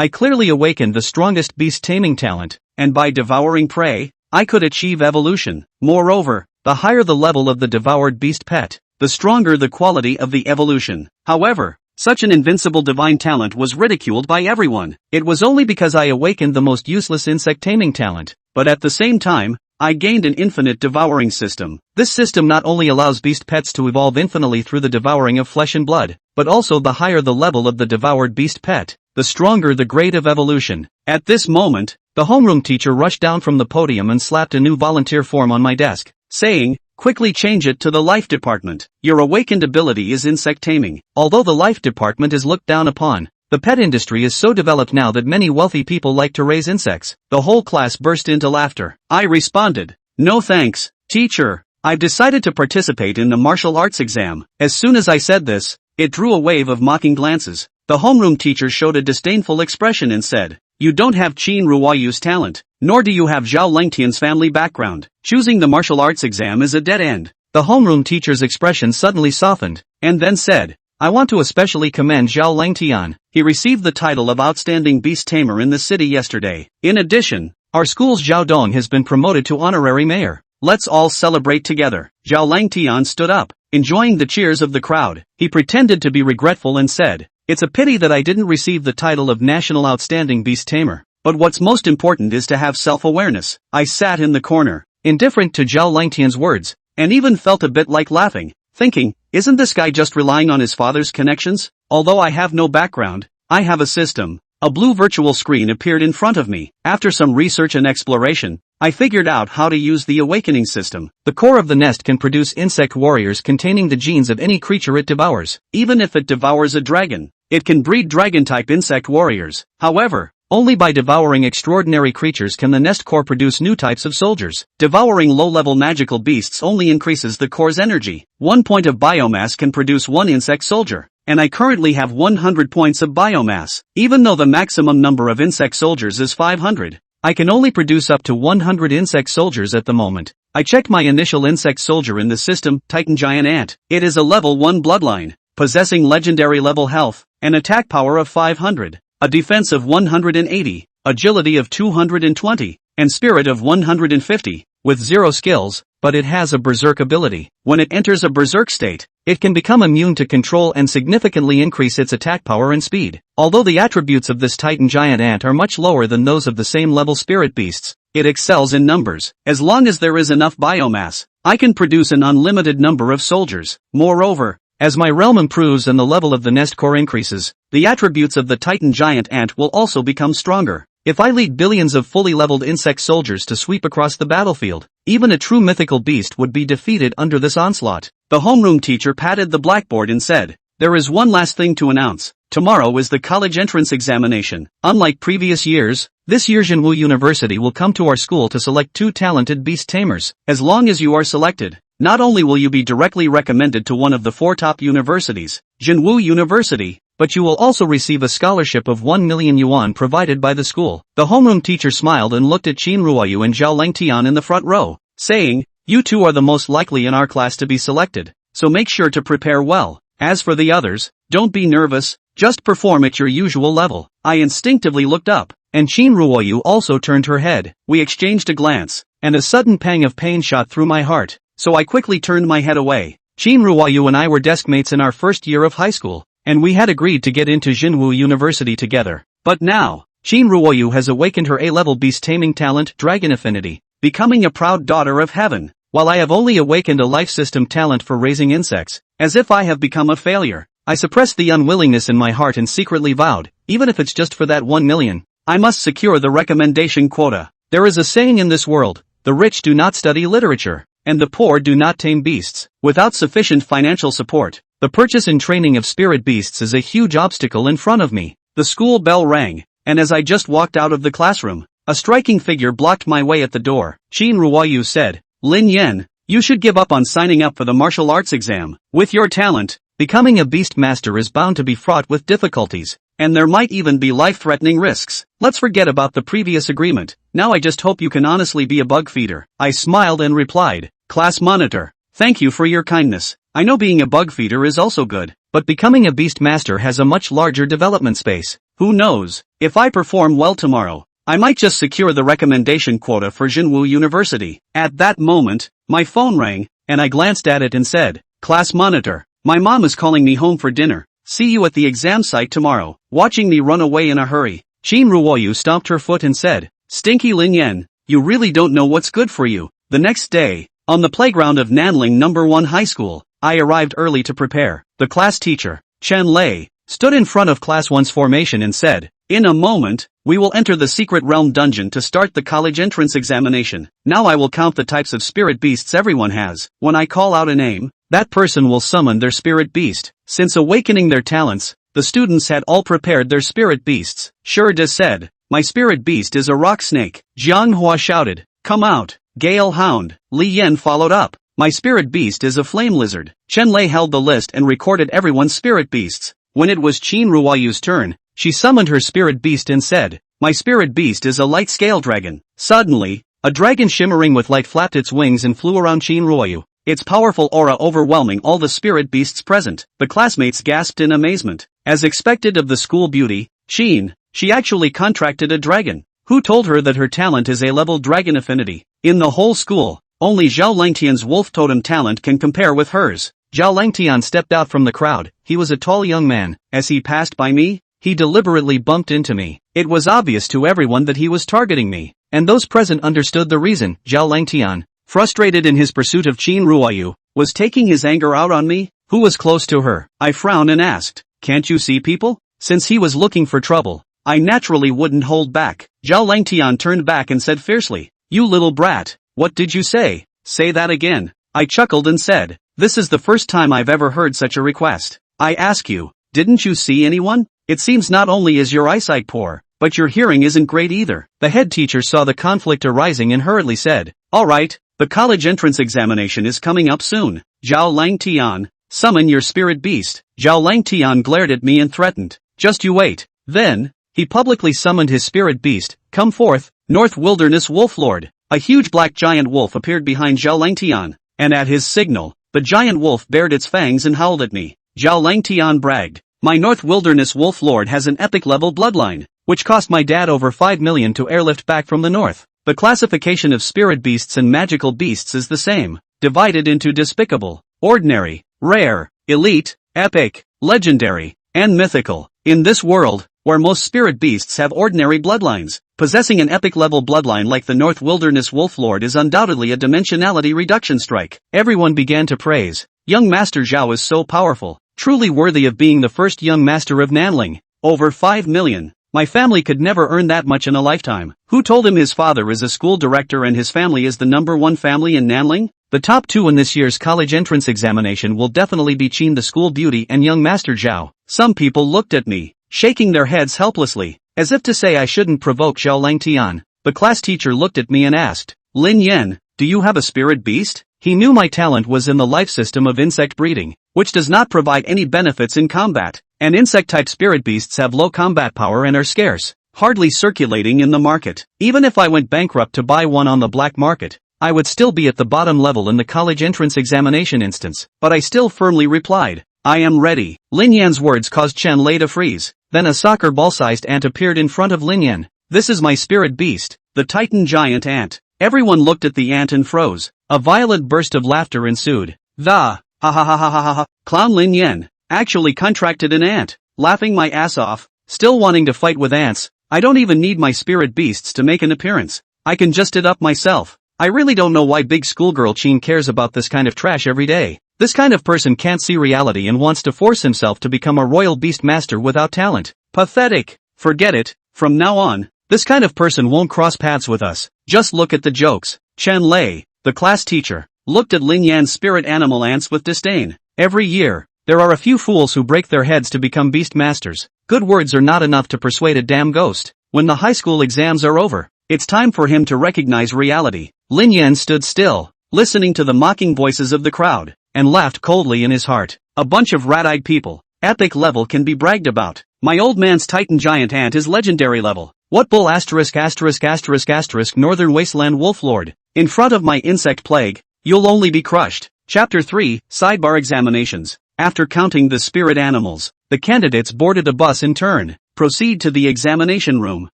I clearly awakened the strongest beast taming talent, and by devouring prey, I could achieve evolution. Moreover, the higher the level of the devoured beast pet, the stronger the quality of the evolution. However, such an invincible divine talent was ridiculed by everyone. It was only because I awakened the most useless insect taming talent, but at the same time, I gained an infinite devouring system. This system not only allows beast pets to evolve infinitely through the devouring of flesh and blood, but also the higher the level of the devoured beast pet, the stronger the grade of evolution. At this moment, the homeroom teacher rushed down from the podium and slapped a new volunteer form on my desk, saying, "Quickly change it to the life department. Your awakened ability is insect taming." Although the life department is looked down upon, the pet industry is so developed now that many wealthy people like to raise insects. The whole class burst into laughter. I responded, "No thanks, teacher. I've decided to participate in the martial arts exam." As soon as I said this, it drew a wave of mocking glances. The homeroom teacher showed a disdainful expression and said, "You don't have Qin Ruoyu's talent, nor do you have Zhao Lengtian's family background. Choosing the martial arts exam is a dead end." The homeroom teacher's expression suddenly softened, and then said, "I want to especially commend Zhao Lengtian. He received the title of Outstanding Beast Tamer in the city yesterday. In addition, our school's Zhao Dong has been promoted to honorary mayor. Let's all celebrate together." Zhao Lengtian stood up, enjoying the cheers of the crowd. He pretended to be regretful and said, "It's a pity that I didn't receive the title of National Outstanding Beast Tamer. But what's most important is to have self-awareness." I sat in the corner, indifferent to Zhao Lengtian's words, and even felt a bit like laughing, thinking, isn't this guy just relying on his father's connections? Although I have no background, I have a system. A blue virtual screen appeared in front of me. After some research and exploration, I figured out how to use the awakening system. The core of the nest can produce insect warriors containing the genes of any creature it devours. Even if it devours a dragon, it can breed dragon-type insect warriors. However, only by devouring extraordinary creatures can the nest core produce new types of soldiers. Devouring low-level magical beasts only increases the core's energy. 1 point of biomass can produce 1 insect soldier, and I currently have 100 points of biomass. Even though the maximum number of insect soldiers is 500, I can only produce up to 100 insect soldiers at the moment. I checked my initial insect soldier in the system, Titan Giant Ant. It is a level 1 bloodline, possessing legendary level health, an attack power of 500. A defense of 180, agility of 220, and spirit of 150, with 0 skills, but it has a berserk ability. When it enters a berserk state, it can become immune to control and significantly increase its attack power and speed. Although the attributes of this Titan Giant Ant are much lower than those of the same level spirit beasts, it excels in numbers. As long as there is enough biomass, I can produce an unlimited number of soldiers. Moreover, as my realm improves and the level of the nest core increases, the attributes of the Titan Giant Ant will also become stronger. If I lead billions of fully leveled insect soldiers to sweep across the battlefield, even a true mythical beast would be defeated under this onslaught. The homeroom teacher patted the blackboard and said, "There is one last thing to announce. Tomorrow is the college entrance examination. Unlike previous years, this year Jinwu University will come to our school to select 2 talented beast tamers. As long as you are selected, not only will you be directly recommended to one of the 4 top universities, Jinwu University, but you will also receive a scholarship of 1 million yuan provided by the school." The homeroom teacher smiled and looked at Qin Ruoyu and Zhao Lengtian in the front row, saying, "You 2 are the most likely in our class to be selected, so make sure to prepare well. As for the others, don't be nervous, just perform at your usual level." I instinctively looked up, and Qin Ruoyu also turned her head. We exchanged a glance, and a sudden pang of pain shot through my heart, so I quickly turned my head away. Qin Ruoyu and I were deskmates in our first year of high school, and we had agreed to get into Jinwu University together. But now, Qin Ruoyu has awakened her A-level beast taming talent, Dragon Affinity, becoming a proud daughter of heaven, while I have only awakened a life system talent for raising insects. As if I have become a failure, I suppressed the unwillingness in my heart and secretly vowed, even if it's just for that 1 million, I must secure the recommendation quota. There is a saying in this world, the rich do not study literature, and the poor do not tame beasts. Without sufficient financial support, the purchase and training of spirit beasts is a huge obstacle in front of me. The school bell rang, and as I just walked out of the classroom, a striking figure blocked my way at the door. Qin Ruoyu said, "Lin Yan, you should give up on signing up for the martial arts exam. With your talent, becoming a beast master is bound to be fraught with difficulties, and there might even be life-threatening risks. Let's forget about the previous agreement. Now I just hope you can honestly be a bug feeder." I smiled and replied, "Class monitor, thank you for your kindness. I know being a bug feeder is also good, but becoming a beast master has a much larger development space. Who knows, if I perform well tomorrow, I might just secure the recommendation quota for Jinwoo University. At that moment, my phone rang, and I glanced at it and said, "Class monitor, my mom is calling me home for dinner. See you at the exam site tomorrow." Watching me run away in a hurry, Chin Ruoyu stomped her foot and said, "Stinky Lin Yan, you really don't know what's good for you." The next day, on the playground of Nanling No. 1 High School, I arrived early to prepare. The class teacher, Chen Lei, stood in front of Class 1's formation and said, "In a moment, we will enter the secret realm dungeon to start the college entrance examination. Now I will count the types of spirit beasts everyone has. When I call out a name, that person will summon their spirit beast." Since awakening their talents, the students had all prepared their spirit beasts. Shurda said, "My spirit beast is a rock snake." Jiang Hua shouted, "Come out." Gale Hound. Li Yen followed up, "My spirit beast is a flame lizard." Chen Lei held the list and recorded everyone's spirit beasts. When it was Chin Ruoyu's turn, she summoned her spirit beast and said, "My spirit beast is a light scale dragon." Suddenly, a dragon shimmering with light flapped its wings and flew around Chin Ruoyu, its powerful aura overwhelming all the spirit beasts present. The classmates gasped in amazement. As expected of the school beauty, Chin, she actually contracted a dragon. Who told her that her talent is A-level dragon affinity? In the whole school, only Zhao Langtian's wolf totem talent can compare with hers. Zhao Langtian stepped out from the crowd. He was a tall young man. As he passed by me, he deliberately bumped into me. It was obvious to everyone that he was targeting me, and those present understood the reason. Zhao Langtian, frustrated in his pursuit of Chin Ruoyu, was taking his anger out on me. Who was close to her? I frowned and asked, "Can't you see people?" Since he was looking for trouble, I naturally wouldn't hold back. Zhao Langtian turned back and said fiercely, "You little brat, what did you say?" "Say that again." I chuckled and said, "This is the first time I've ever heard such a request. I ask you, didn't you see anyone? It seems not only is your eyesight poor, but your hearing isn't great either." The head teacher saw the conflict arising and hurriedly said, "All right, the college entrance examination is coming up soon. Zhao Langtian, summon your spirit beast." Zhao Langtian glared at me and threatened, "Just you wait." Then, he publicly summoned his spirit beast. "Come forth, North Wilderness Wolf Lord." A huge black giant wolf appeared behind Zhao Langtian, and at his signal, the giant wolf bared its fangs and howled at me. Zhao Langtian bragged, "My North Wilderness Wolf Lord has an epic level bloodline, which cost my dad over 5 million to airlift back from the north." The classification of spirit beasts and magical beasts is the same, divided into despicable, ordinary, rare, elite, epic, legendary, and mythical. In this world, where most spirit beasts have ordinary bloodlines, possessing an epic-level bloodline like the North Wilderness Wolf Lord is undoubtedly a dimensionality reduction strike. Everyone began to praise, "Young Master Zhao is so powerful, truly worthy of being the first young master of Nanling. Over 5 million. My family could never earn that much in a lifetime." Who told him his father is a school director and his family is the number 1 family in Nanling? The top 2 in this year's college entrance examination will definitely be Chin the school beauty and young Master Zhao. Some people looked at me, shaking their heads helplessly, as if to say I shouldn't provoke Zhao Langtian. The class teacher looked at me and asked, "Lin Yan, do you have a spirit beast?" He knew my talent was in the life system of insect breeding, which does not provide any benefits in combat, and insect-type spirit beasts have low combat power and are scarce, hardly circulating in the market. Even if I went bankrupt to buy one on the black market, I would still be at the bottom level in the college entrance examination instance. But I still firmly replied, "I am ready." Lin Yan's words caused Chen Lei to freeze. Then a soccer ball-sized ant appeared in front of Lin Yan. "This is my spirit beast, the Titan giant ant." Everyone looked at the ant and froze. A violent burst of laughter ensued. Ha ha ha ha ha ha ha. Clown Lin Yan actually contracted an ant, laughing my ass off, still wanting to fight with ants. I don't even need my spirit beasts to make an appearance. I can just it up myself. I really don't know why big schoolgirl Chin cares about this kind of trash every day. This kind of person can't see reality and wants to force himself to become a royal beast master without talent. Pathetic. Forget it. From now on, this kind of person won't cross paths with us. Just look at the jokes. Chen Lei, the class teacher, looked at Lin Yan's spirit animal ants with disdain. Every year, there are a few fools who break their heads to become beast masters. Good words are not enough to persuade a damn ghost. When the high school exams are over, it's time for him to recognize reality. Lin Yan stood still, listening to the mocking voices of the crowd, and laughed coldly in his heart. A bunch of rat-eyed people. Epic level can be bragged about. My old man's Titan giant ant is legendary level. What bull ***** Northern Wasteland Wolf Lord. In front of my insect plague, you'll only be crushed. Chapter 3, Sidebar Examinations. After counting the spirit animals, the candidates boarded a bus in turn. proceed to the examination room.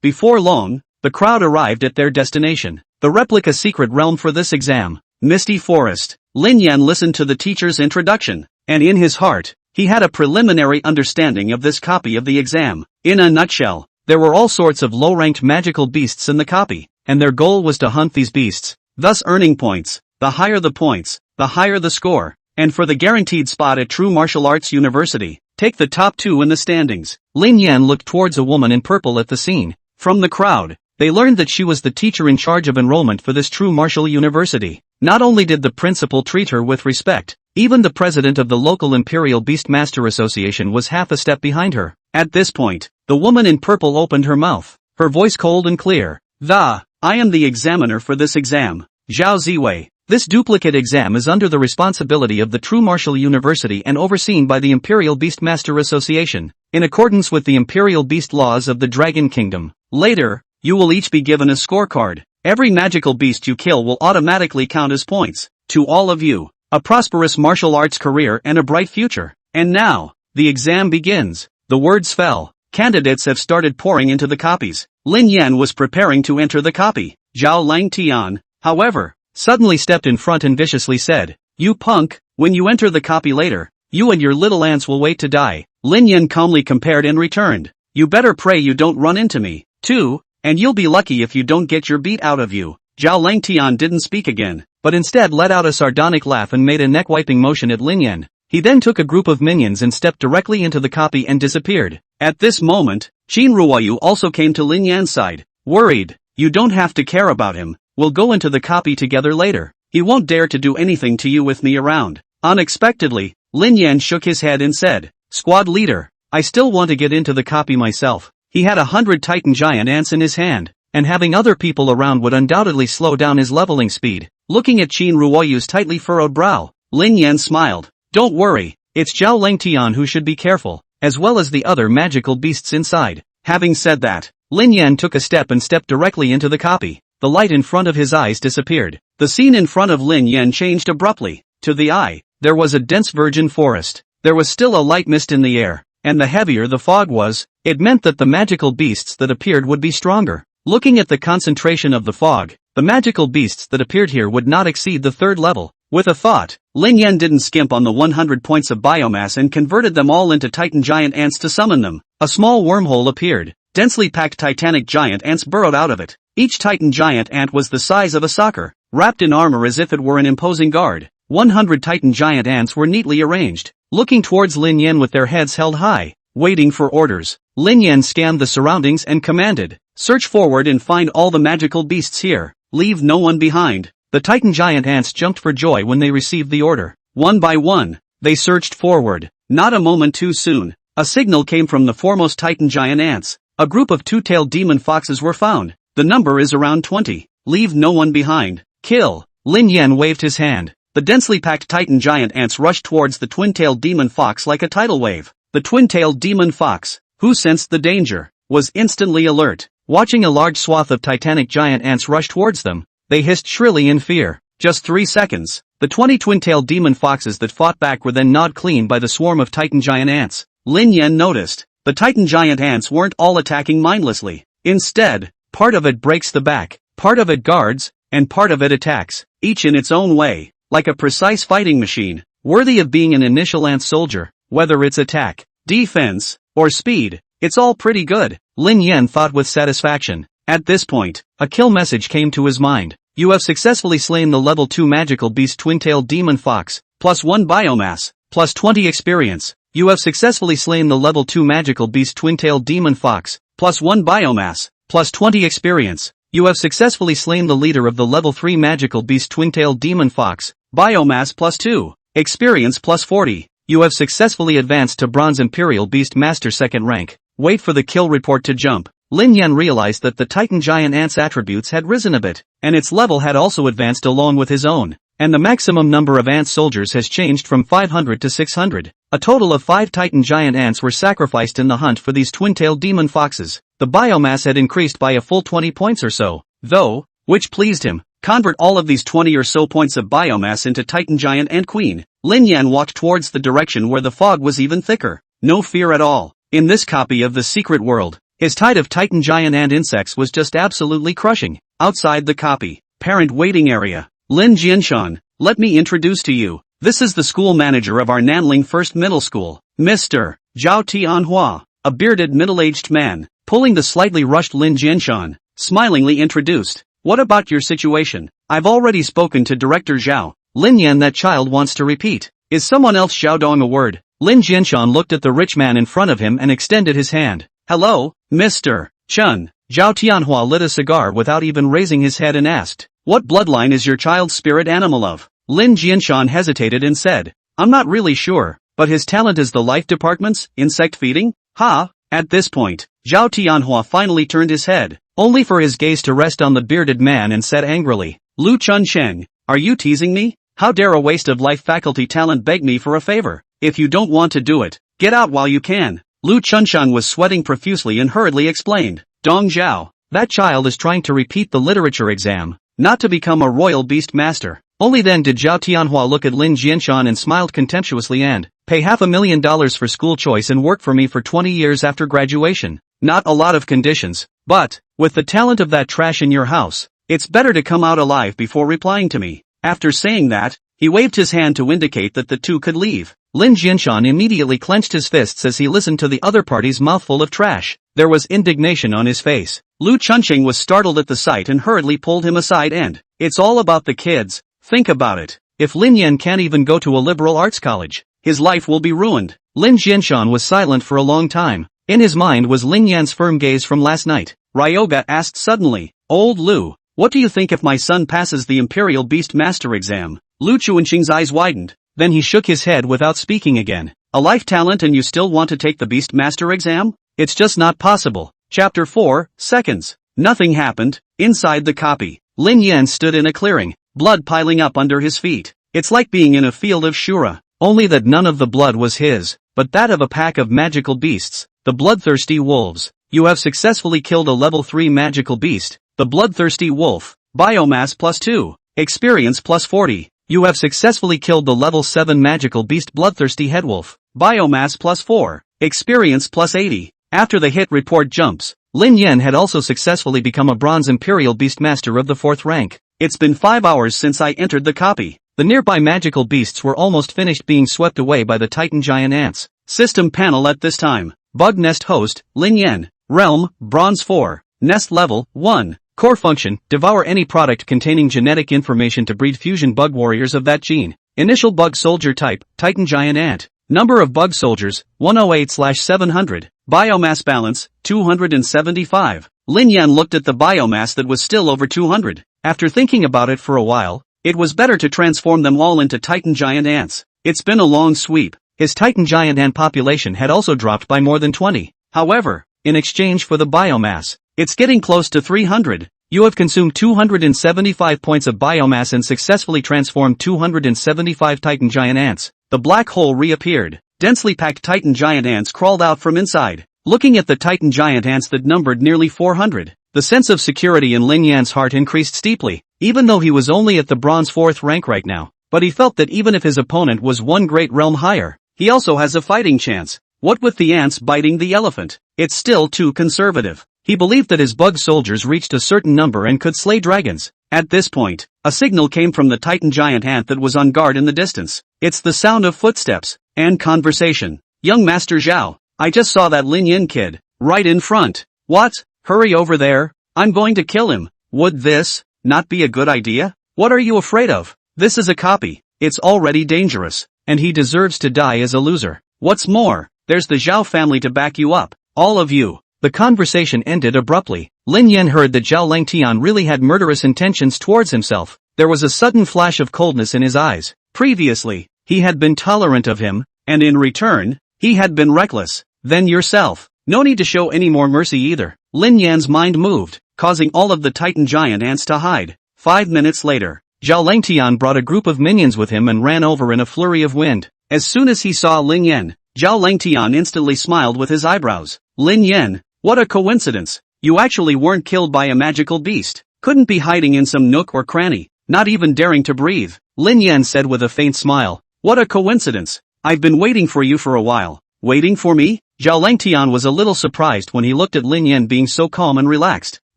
Before long, the crowd arrived at their destination, the replica secret realm for this exam, Misty Forest. Lin Yan listened to the teacher's introduction, and in his heart, he had a preliminary understanding of this copy of the exam. In a nutshell, there were all sorts of low-ranked magical beasts in the copy, and their goal was to hunt these beasts, thus earning points. The higher the points, the higher the score. And for the guaranteed spot at True Martial Arts University, take the top 2 in the standings. Lin Yan looked towards a woman in purple at the scene. From the crowd, they learned that she was the teacher in charge of enrollment for this True Martial University. Not only did the principal treat her with respect, even the president of the local Imperial Beastmaster Association was half a step behind her. At this point, the woman in purple opened her mouth, her voice cold and clear. I am the examiner for this exam, Zhao Ziwei. This duplicate exam is under the responsibility of the True Martial University and overseen by the Imperial Beastmaster Association, in accordance with the Imperial Beast laws of the Dragon Kingdom. Later, you will each be given a scorecard. Every magical beast you kill will automatically count as points. To all of you, a prosperous martial arts career and a bright future. And now, the exam begins. The words fell. Candidates have started pouring into the copies. Lin Yan was preparing to enter the copy. Zhao Langtian, however, suddenly stepped in front and viciously said, "You punk, when you enter the copy later, you and your little ants will wait to die." Lin Yan calmly compared and returned, "You better pray you don't run into me, too, and you'll be lucky if you don't get your beat out of you." Zhao Langtian didn't speak again, but instead let out a sardonic laugh and made a neck-wiping motion at Lin Yan. He then took a group of minions and stepped directly into the copy and disappeared. At this moment, Qin Ruoyu also came to Lin Yan's side, worried. "You don't have to care about him. We'll go into the copy together later. He won't dare to do anything to you with me around." Unexpectedly, Lin Yan shook his head and said, "Squad leader, I still want to get into the copy myself." He had 100 Titan Giant Ants in his hand, and having other people around would undoubtedly slow down his leveling speed. Looking at Qin Ruoyu's tightly furrowed brow, Lin Yan smiled. "Don't worry, it's Zhao Langtian who should be careful, as well as the other magical beasts inside." Having said that, Lin Yan took a step and stepped directly into the copy. The light in front of his eyes disappeared. The scene in front of Lin Yan changed abruptly. To the eye, there was a dense virgin forest. There was still a light mist in the air, and the heavier the fog was, it meant that the magical beasts that appeared would be stronger. Looking at the concentration of the fog, the magical beasts that appeared here would not exceed the 3rd level. With a thought, Lin Yan didn't skimp on the 100 points of biomass and converted them all into Titan Giant Ants to summon them. A small wormhole appeared. Densely packed Titanic Giant Ants burrowed out of it. Each Titan Giant Ant was the size of a soccer, wrapped in armor as if it were an imposing guard. 100 Titan Giant Ants were neatly arranged, looking towards Lin Yan with their heads held high, waiting for orders. Lin Yan scanned the surroundings and commanded, "Search forward and find all the magical beasts here. Leave no one behind." The Titan Giant Ants jumped for joy when they received the order. One by one, they searched forward. Not a moment too soon, a signal came from the foremost Titan Giant Ants. A group of 2-tailed demon foxes were found. The number is around 20. Leave no one behind. Kill. Lin Yan waved his hand. The densely packed Titan Giant Ants rushed towards the twin-tailed demon fox like a tidal wave. The twin-tailed demon fox, who sensed the danger, was instantly alert. Watching a large swath of Titanic Giant Ants rush towards them, they hissed shrilly in fear. Just 3 seconds, the 20 twin-tailed demon foxes that fought back were then gnawed clean by the swarm of Titan Giant Ants. Lin Yan noticed, the Titan Giant Ants weren't all attacking mindlessly. Instead, part of it breaks the back, part of it guards, and part of it attacks, each in its own way, like a precise fighting machine, worthy of being an initial ant soldier. Whether it's attack, defense, or speed, it's all pretty good, Lin Yan thought with satisfaction. At this point, a kill message came to his mind. You have successfully slain the level 2 magical beast twin-tailed demon fox, +1 biomass, +20 experience. You have successfully slain the level 2 magical beast twin-tailed demon fox, +1 biomass, +20 experience. You have successfully slain the leader of the level 3 magical beast twin-tailed demon fox, biomass +2, experience +40. You have successfully advanced to Bronze Imperial Beast Master 2nd rank. Wait for the kill report to jump. Lin Yan realized that the Titan Giant Ant's attributes had risen a bit, and its level had also advanced along with his own, and the maximum number of ant soldiers has changed from 500 to 600. A total of 5 Titan Giant Ants were sacrificed in the hunt for these twin-tailed demon foxes. The biomass had increased by a full 20 points or so, though, which pleased him. Convert all of these 20 or so points of biomass into Titan Giant Ant Queen. Lin Yan walked towards the direction where the fog was even thicker. No fear at all. In this copy of The Secret World, his tide of Titan giant ant insects was just absolutely crushing. Outside the copy, parent waiting area. Lin Jianshan, let me introduce to you. This is the school manager of our Nanling First Middle School, Mr. Zhao Tianhua, a bearded middle-aged man, pulling the slightly rushed Lin Jianshan, smilingly introduced. What about your situation? I've already spoken to Director Zhao. Lin Yan, that child wants to repeat. Is someone else shouting a word? Lin Jianshan looked at the rich man in front of him and extended his hand. Hello, Mr. Chun. Zhao Tianhua lit a cigar without even raising his head and asked, what bloodline is your child's spirit animal of? Lin Jianshan hesitated and said, I'm not really sure, but his talent is the life department's, insect feeding? Ha! At this point, Zhao Tianhua finally turned his head, only for his gaze to rest on the bearded man and said angrily, Lu Chunsheng, are you teasing me? How dare a waste of life faculty talent beg me for a favor? If you don't want to do it, get out while you can. Lu Chunsheng was sweating profusely and hurriedly explained, Dong Zhao, that child is trying to repeat the literature exam, not to become a royal beast master. Only then did Zhao Tianhua look at Lin Jianshan and smiled contemptuously and, pay $500,000 for school choice and work for me for 20 years after graduation. Not a lot of conditions, but, with the talent of that trash in your house, it's better to come out alive before replying to me. After saying that, he waved his hand to indicate that the two could leave. Lin Jianshan immediately clenched his fists as he listened to the other party's mouthful of trash. There was indignation on his face. Lu Chunsheng was startled at the sight and hurriedly pulled him aside and, it's all about the kids. Think about it. If Lin Yan can't even go to a liberal arts college, his life will be ruined. Lin Jianshan was silent for a long time. In his mind was Lin Yan's firm gaze from last night. Ryoga asked suddenly, Old Lu, what do you think if my son passes the Imperial Beast Master exam? Lu Chuanqing's eyes widened. Then he shook his head without speaking again. A life talent and you still want to take the Beast Master exam? It's just not possible. Chapter 4, Seconds. Nothing happened. Inside the copy, Lin Yan stood in a clearing, blood piling up under his feet. It's like being in a field of Shura, only that none of the blood was his, but that of a pack of magical beasts, the bloodthirsty wolves. You have successfully killed a level 3 magical beast, the bloodthirsty wolf. Biomass +2. Experience +40. You have successfully killed the level 7 magical beast bloodthirsty headwolf. Biomass +4. Experience +80. After the hit report jumps, Lin Yan had also successfully become a bronze Imperial Beast Master of the 4th rank. It's been 5 hours since I entered the copy. The nearby magical beasts were almost finished being swept away by the Titan giant ants. System panel at this time. Bug nest host, Lin Yan. Realm, bronze 4. Nest level, 1. Core function, devour any product containing genetic information to breed fusion bug warriors of that gene. Initial bug soldier type, Titan giant ant. Number of bug soldiers, 108/700. Biomass balance, 275. Lin Yan looked at the biomass that was still over 200. After thinking about it for a while, it was better to transform them all into Titan giant ants. It's been a long sweep. His Titan giant ant population had also dropped by more than 20. However, in exchange for the biomass, it's getting close to 300. You have consumed 275 points of biomass and successfully transformed 275 Titan giant ants. The black hole reappeared. Densely packed Titan giant ants crawled out from inside. Looking at the Titan giant ants that numbered nearly 400, the sense of security in Lin Yan's heart increased steeply, even though he was only at the bronze 4th rank right now. But he felt that even if his opponent was one great realm higher, he also has a fighting chance. What with the ants biting the elephant? It's still too conservative. He believed that his bug soldiers reached a certain number and could slay dragons. At this point, a signal came from the Titan giant ant that was on guard in the distance. It's the sound of footsteps and conversation. Young Master Zhao, I just saw that Lin Yan kid, right in front. What? Hurry over there. I'm going to kill him. Would this not be a good idea? What are you afraid of? This is a copy. It's already dangerous, and he deserves to die as a loser. What's more, there's the Zhao family to back you up. All of you. The conversation ended abruptly. Lin Yan heard that Zhao Langtian really had murderous intentions towards himself. There was a sudden flash of coldness in his eyes. Previously, he had been tolerant of him, and in return, he had been reckless. Then yourself. No need to show any more mercy either. Lin Yan's mind moved, causing all of the Titan giant ants to hide. 5 minutes later, Zhao Langtian brought a group of minions with him and ran over in a flurry of wind. As soon as he saw Lin Yan, Zhao Langtian instantly smiled with his eyebrows. Lin Yan, what a coincidence. You actually weren't killed by a magical beast. Couldn't be hiding in some nook or cranny, not even daring to breathe. Lin Yan said with a faint smile. What a coincidence. I've been waiting for you for a while. Waiting for me? Zhao Langtian was a little surprised when he looked at Lin Yan being so calm and relaxed.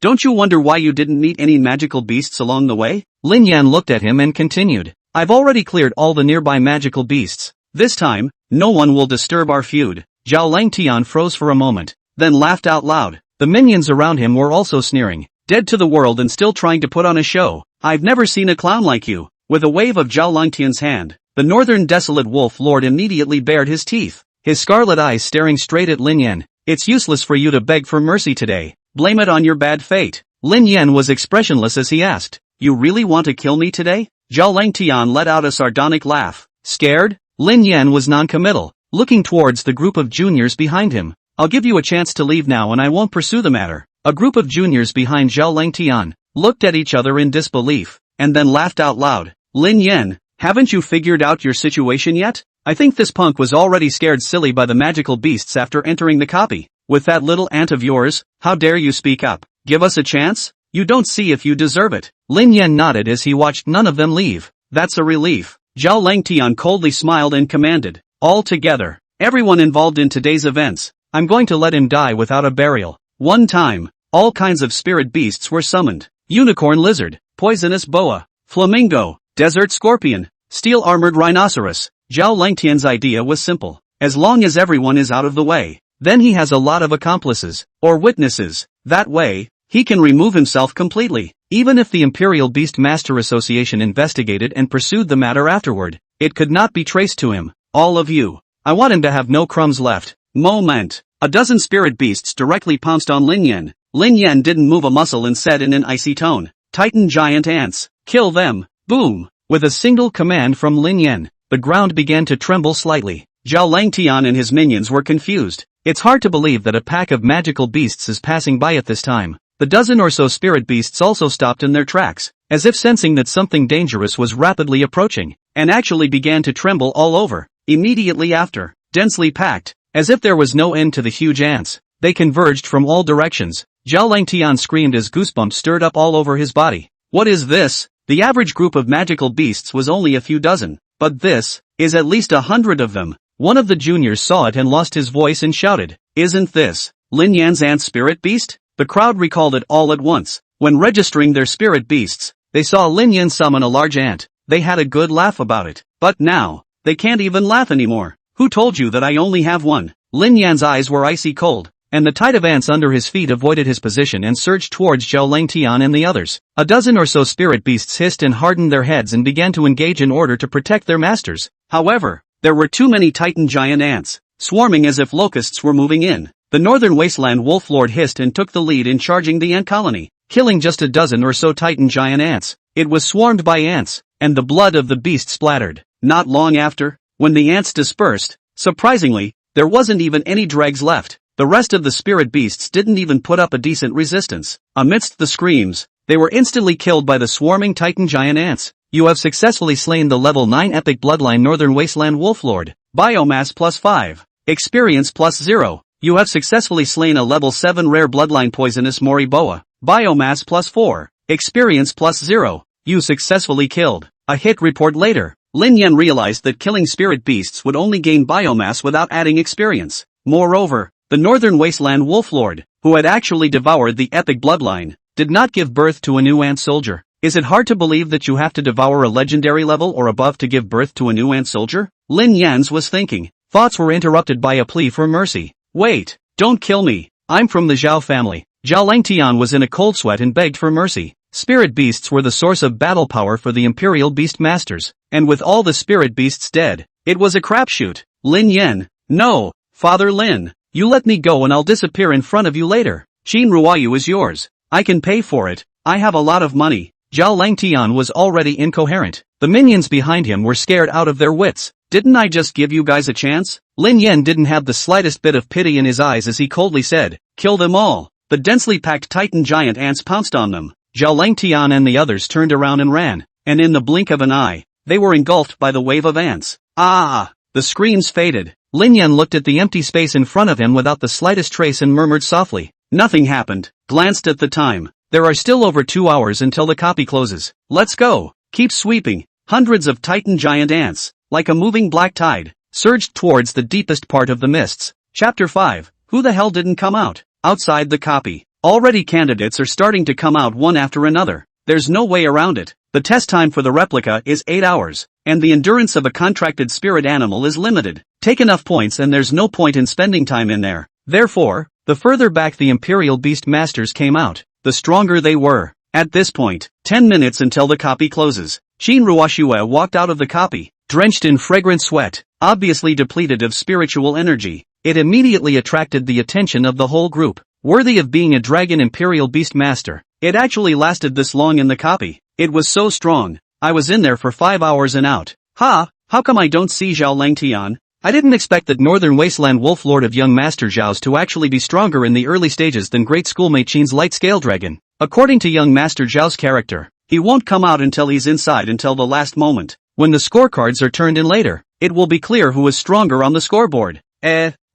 Don't you wonder why you didn't meet any magical beasts along the way? Lin Yan looked at him and continued. I've already cleared all the nearby magical beasts. This time, no one will disturb our feud. Zhao Langtian froze for a moment, then laughed out loud. The minions around him were also sneering. Dead to the world and still trying to put on a show. I've never seen a clown like you. With a wave of Zhao Langtian's hand, the northern desolate wolf lord immediately bared his teeth, his scarlet eyes staring straight at Lin Yan. It's useless for you to beg for mercy today. Blame it on your bad fate. Lin Yan was expressionless as he asked, You really want to kill me today? Zhao Langtian let out a sardonic laugh. Scared? Lin Yan was non-committal, looking towards the group of juniors behind him. I'll give you a chance to leave now and I won't pursue the matter. A group of juniors behind Zhao Langtian looked at each other in disbelief, and then laughed out loud. Lin Yan, haven't you figured out your situation yet? I think this punk was already scared silly by the magical beasts after entering the copy. With that little ant of yours, how dare you speak up? Give us a chance? You don't see if you deserve it. Lin Yan nodded as he watched none of them leave. That's a relief. Zhao Langtian coldly smiled and commanded. All together, everyone involved in today's events, I'm going to let him die without a burial. One time, all kinds of spirit beasts were summoned. Unicorn lizard, poisonous boa, flamingo, desert scorpion, steel-armored rhinoceros. Zhao Langtian's idea was simple. As long as everyone is out of the way, then he has a lot of accomplices, or witnesses. That way, he can remove himself completely. Even if the Imperial Beast Master Association investigated and pursued the matter afterward, it could not be traced to him. All of you. I want him to have no crumbs left. Moment. A dozen spirit beasts directly pounced on Lin Yan. Lin Yan didn't move a muscle and said in an icy tone, Titan giant ants. Kill them. Boom. With a single command from Lin Yan, the ground began to tremble slightly. Zhao Langtian and his minions were confused. It's hard to believe that a pack of magical beasts is passing by at this time. The dozen or so spirit beasts also stopped in their tracks, as if sensing that something dangerous was rapidly approaching, and actually began to tremble all over. Immediately after, densely packed, as if there was no end to the huge ants, they converged from all directions. Zhao Langtian screamed as goosebumps stirred up all over his body. What is this? The average group of magical beasts was only a few dozen, but this is at least 100 of them. One of the juniors saw it and lost his voice and shouted, Isn't this Lin Yan's ant spirit beast? The crowd recalled it all at once. When registering their spirit beasts, they saw Lin Yan summon a large ant. They had a good laugh about it. But now, they can't even laugh anymore. Who told you that I only have one? Lin Yan's eyes were icy cold, and the tide of ants under his feet avoided his position and surged towards Zhao Langtian and the others. A dozen or so spirit beasts hissed and hardened their heads and began to engage in order to protect their masters. However, there were too many Titan giant ants, swarming as if locusts were moving in. The northern wasteland wolf lord hissed and took the lead in charging the ant colony, killing just a dozen or so Titan giant ants. It was swarmed by ants, and the blood of the beast splattered. Not long after, when the ants dispersed, surprisingly, there wasn't even any dregs left. The rest of the spirit beasts didn't even put up a decent resistance. Amidst the screams, they were instantly killed by the swarming Titan giant ants. You have successfully slain the level 9 epic bloodline northern wasteland wolf lord. Biomass plus 5. Experience plus 0. You have successfully slain a level 7 rare bloodline poisonous Mori boa. Biomass plus 4. Experience plus 0. You successfully killed. A hit report later, Lin Yan realized that killing spirit beasts would only gain biomass without adding experience. Moreover, the northern wasteland wolf lord, who had actually devoured the epic bloodline, did not give birth to a new ant soldier. Is it hard to believe that you have to devour a legendary level or above to give birth to a new ant soldier? Lin Yan's was thinking. Thoughts were interrupted by a plea for mercy. Wait, don't kill me. I'm from the Zhao family. Zhao Langtian was in a cold sweat and begged for mercy. Spirit beasts were the source of battle power for the Imperial Beast Masters, and with all the spirit beasts dead, it was a crapshoot. Lin Yan, no, Father Lin, you let me go and I'll disappear in front of you later. Qin Ruoyu is yours. I can pay for it. I have a lot of money. Zhao Langtian was already incoherent. The minions behind him were scared out of their wits. Didn't I just give you guys a chance? Lin Yan didn't have the slightest bit of pity in his eyes as he coldly said, kill them all. The densely packed Titan giant ants pounced on them. Zhao Langtian and the others turned around and ran, and in the blink of an eye, they were engulfed by the wave of ants. Ah! The screams faded. Lin Yan looked at the empty space in front of him without the slightest trace and murmured softly. Nothing happened. Glanced at the time. There are still over 2 hours until the copy closes. Let's go. Keep sweeping. Hundreds of Titan giant ants, like a moving black tide, surged towards the deepest part of the mists. Chapter 5, Who the hell didn't come out? Outside the copy. Already candidates are starting to come out one after another. There's no way around it. The test time for the replica is 8 hours, and the endurance of a contracted spirit animal is limited. Take enough points and there's no point in spending time in there. Therefore, the further back the Imperial Beast Masters came out, the stronger they were. At this point, 10 minutes until the copy closes. Shin Ruoshue walked out of the copy, drenched in fragrant sweat, obviously depleted of spiritual energy. It immediately attracted the attention of the whole group. Worthy of being a dragon Imperial Beast Master. It actually lasted this long in the copy. It was so strong. I was in there for 5 hours and out. Ha! How come I don't see Zhao Langtian? I didn't expect that Northern Wasteland Wolf Lord of Young Master Zhao's to actually be stronger in the early stages than Great Schoolmate Qin's Light Scale Dragon. According to Young Master Zhao's character, he won't come out until he's inside until the last moment. When the scorecards are turned in later, it will be clear who is stronger on the scoreboard.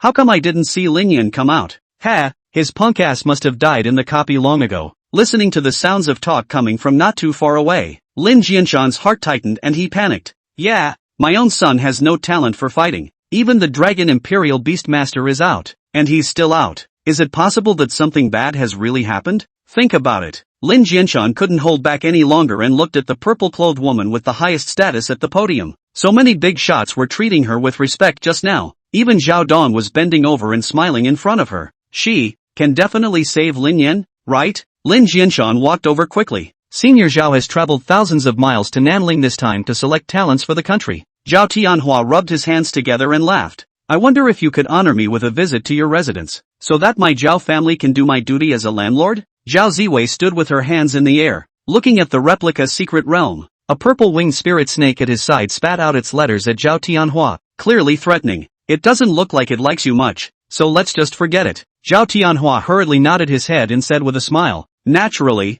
How come I didn't see Lin Yan come out? Ha! His punk ass must have died in the copy long ago. Listening to the sounds of talk coming from not too far away, Lin Jianshan's heart tightened and he panicked. Yeah, my own son has no talent for fighting. Even the Dragon Imperial Beastmaster is out, and he's still out. Is it possible that something bad has really happened? Think about it. Lin Jianshan couldn't hold back any longer and looked at the purple-clothed woman with the highest status at the podium. So many big shots were treating her with respect just now. Even Zhao Dong was bending over and smiling in front of her. She can definitely save Lin Yan, right? Lin Jianshan walked over quickly. Senior Zhao has traveled thousands of miles to Nanling this time to select talents for the country. Zhao Tianhua rubbed his hands together and laughed. I wonder if you could honor me with a visit to your residence, so that my Zhao family can do my duty as a landlord? Zhao Ziwei stood with her hands in the air, looking at the replica secret realm. A purple-winged spirit snake at his side spat out its letters at Zhao Tianhua, clearly threatening. It doesn't look like it likes you much, so let's just forget it. Zhao Tianhua hurriedly nodded his head and said with a smile, Naturally,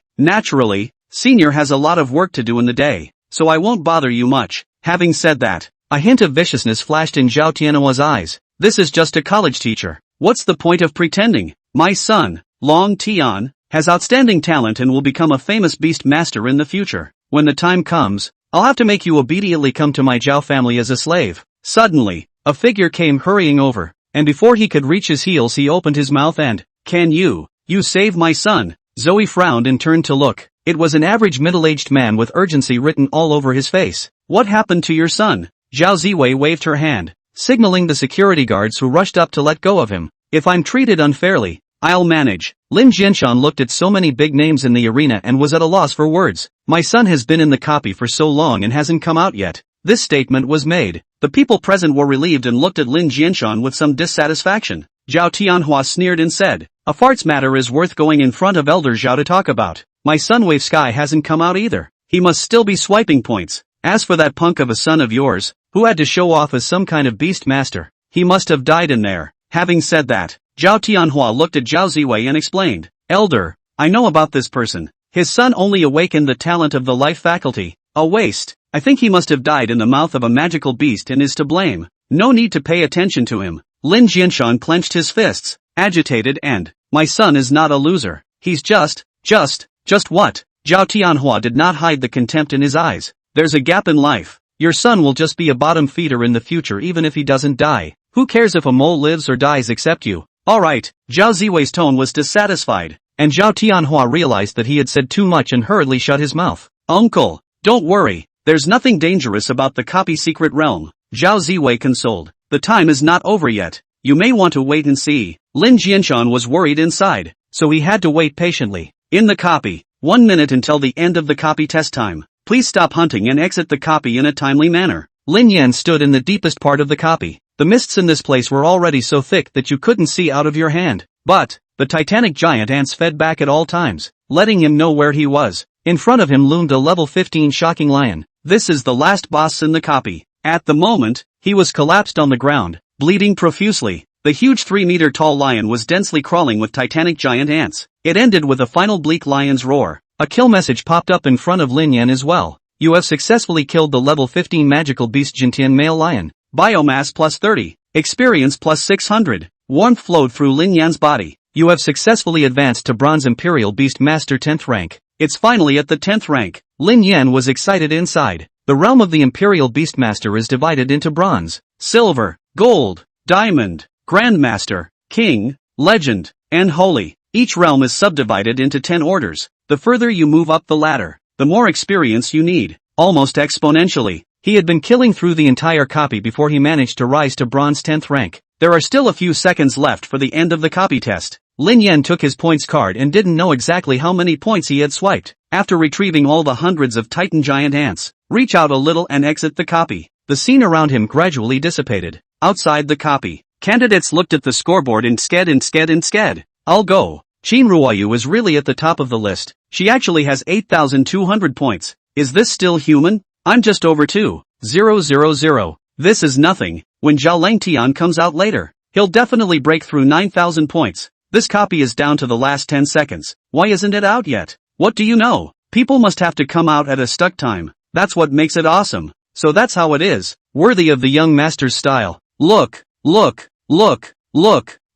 Senior has a lot of work to do in the day, so I won't bother you much. Having said that, a hint of viciousness flashed in Zhao Tianhua's eyes. This is just a college teacher. What's the point of pretending? My son, Long Tian, has outstanding talent and will become a famous beast master in the future. When the time comes, I'll have to make you obediently come to my Zhao family as a slave. Suddenly, a figure came hurrying over, and before he could reach his heels he opened his mouth and, Can you save my son? Zoe frowned and turned to look. It was an average middle-aged man with urgency written all over his face. What happened to your son? Zhao Ziwei waved her hand, signaling the security guards who rushed up to let go of him. If I'm treated unfairly, I'll manage. Lin Jianshan looked at so many big names in the arena and was at a loss for words. My son has been in the copy for so long and hasn't come out yet. This statement was made. The people present were relieved and looked at Lin Jianshan with some dissatisfaction. Zhao Tianhua sneered and said, A fart's matter is worth going in front of Elder Zhao to talk about. My son Wave Sky hasn't come out either. He must still be swiping points. As for that punk of a son of yours, who had to show off as some kind of beast master, he must have died in there. Having said that, Zhao Tianhua looked at Zhao Ziwei and explained, Elder, I know about this person. His son only awakened the talent of the life faculty. A waste. I think he must have died in the mouth of a magical beast and is to blame. No need to pay attention to him. Lin Jianshan clenched his fists, agitated and, my son is not a loser. He's just what? Zhao Tianhua did not hide the contempt in his eyes. There's a gap in life. Your son will just be a bottom feeder in the future even if he doesn't die. Who cares if a mole lives or dies except you? Alright, Zhao Ziwei's tone was dissatisfied, and Zhao Tianhua realized that he had said too much and hurriedly shut his mouth. Uncle, don't worry. There's nothing dangerous about the copy secret realm. Zhao Ziwei consoled. The time is not over yet. You may want to wait and see. Lin Jianshan was worried inside, so he had to wait patiently. In the copy, 1 minute until the end of the copy test time. Please stop hunting and exit the copy in a timely manner. Lin Yan stood in the deepest part of the copy. The mists in this place were already so thick that you couldn't see out of your hand. But, the titanic giant ants fed back at all times, letting him know where he was. In front of him loomed a level 15 shocking lion. This is the last boss in the copy. At the moment, he was collapsed on the ground, bleeding profusely. The huge 3-meter tall lion was densely crawling with titanic giant ants. It ended with a final bleak lion's roar. A kill message popped up in front of Lin Yan as well. You have successfully killed the level 15 magical beast Jintian male lion. Biomass plus 30. Experience plus 600. Warmth flowed through Lin Yan's body. You have successfully advanced to Bronze Imperial Beast Master 10th rank. It's finally at the 10th rank. Lin Yan was excited inside. The realm of the Imperial Beastmaster is divided into bronze, silver, gold, diamond, Grandmaster, King, Legend, and Holy. Each realm is subdivided into 10 orders. The further you move up the ladder, the more experience you need, almost exponentially. He had been killing through the entire copy before he managed to rise to bronze 10th rank. There are still a few seconds left for the end of the copy test. Lin Yan took his points card and didn't know exactly how many points he had swiped. After retrieving all the hundreds of Titan giant ants, reach out a little and exit the copy. The scene around him gradually dissipated. Outside the copy, candidates looked at the scoreboard and sked. I'll go. Qin Ruoyu is really at the top of the list. She actually has 8,200 points. Is this still human? I'm just over 2,000. This is nothing. When Zhao Langtian comes out later, he'll definitely break through 9,000 points. This copy is down to the last 10 seconds. Why isn't it out yet? What do you know? People must have to come out at a stuck time. That's what makes it awesome. So that's how it is. Worthy of the young master's style. Look.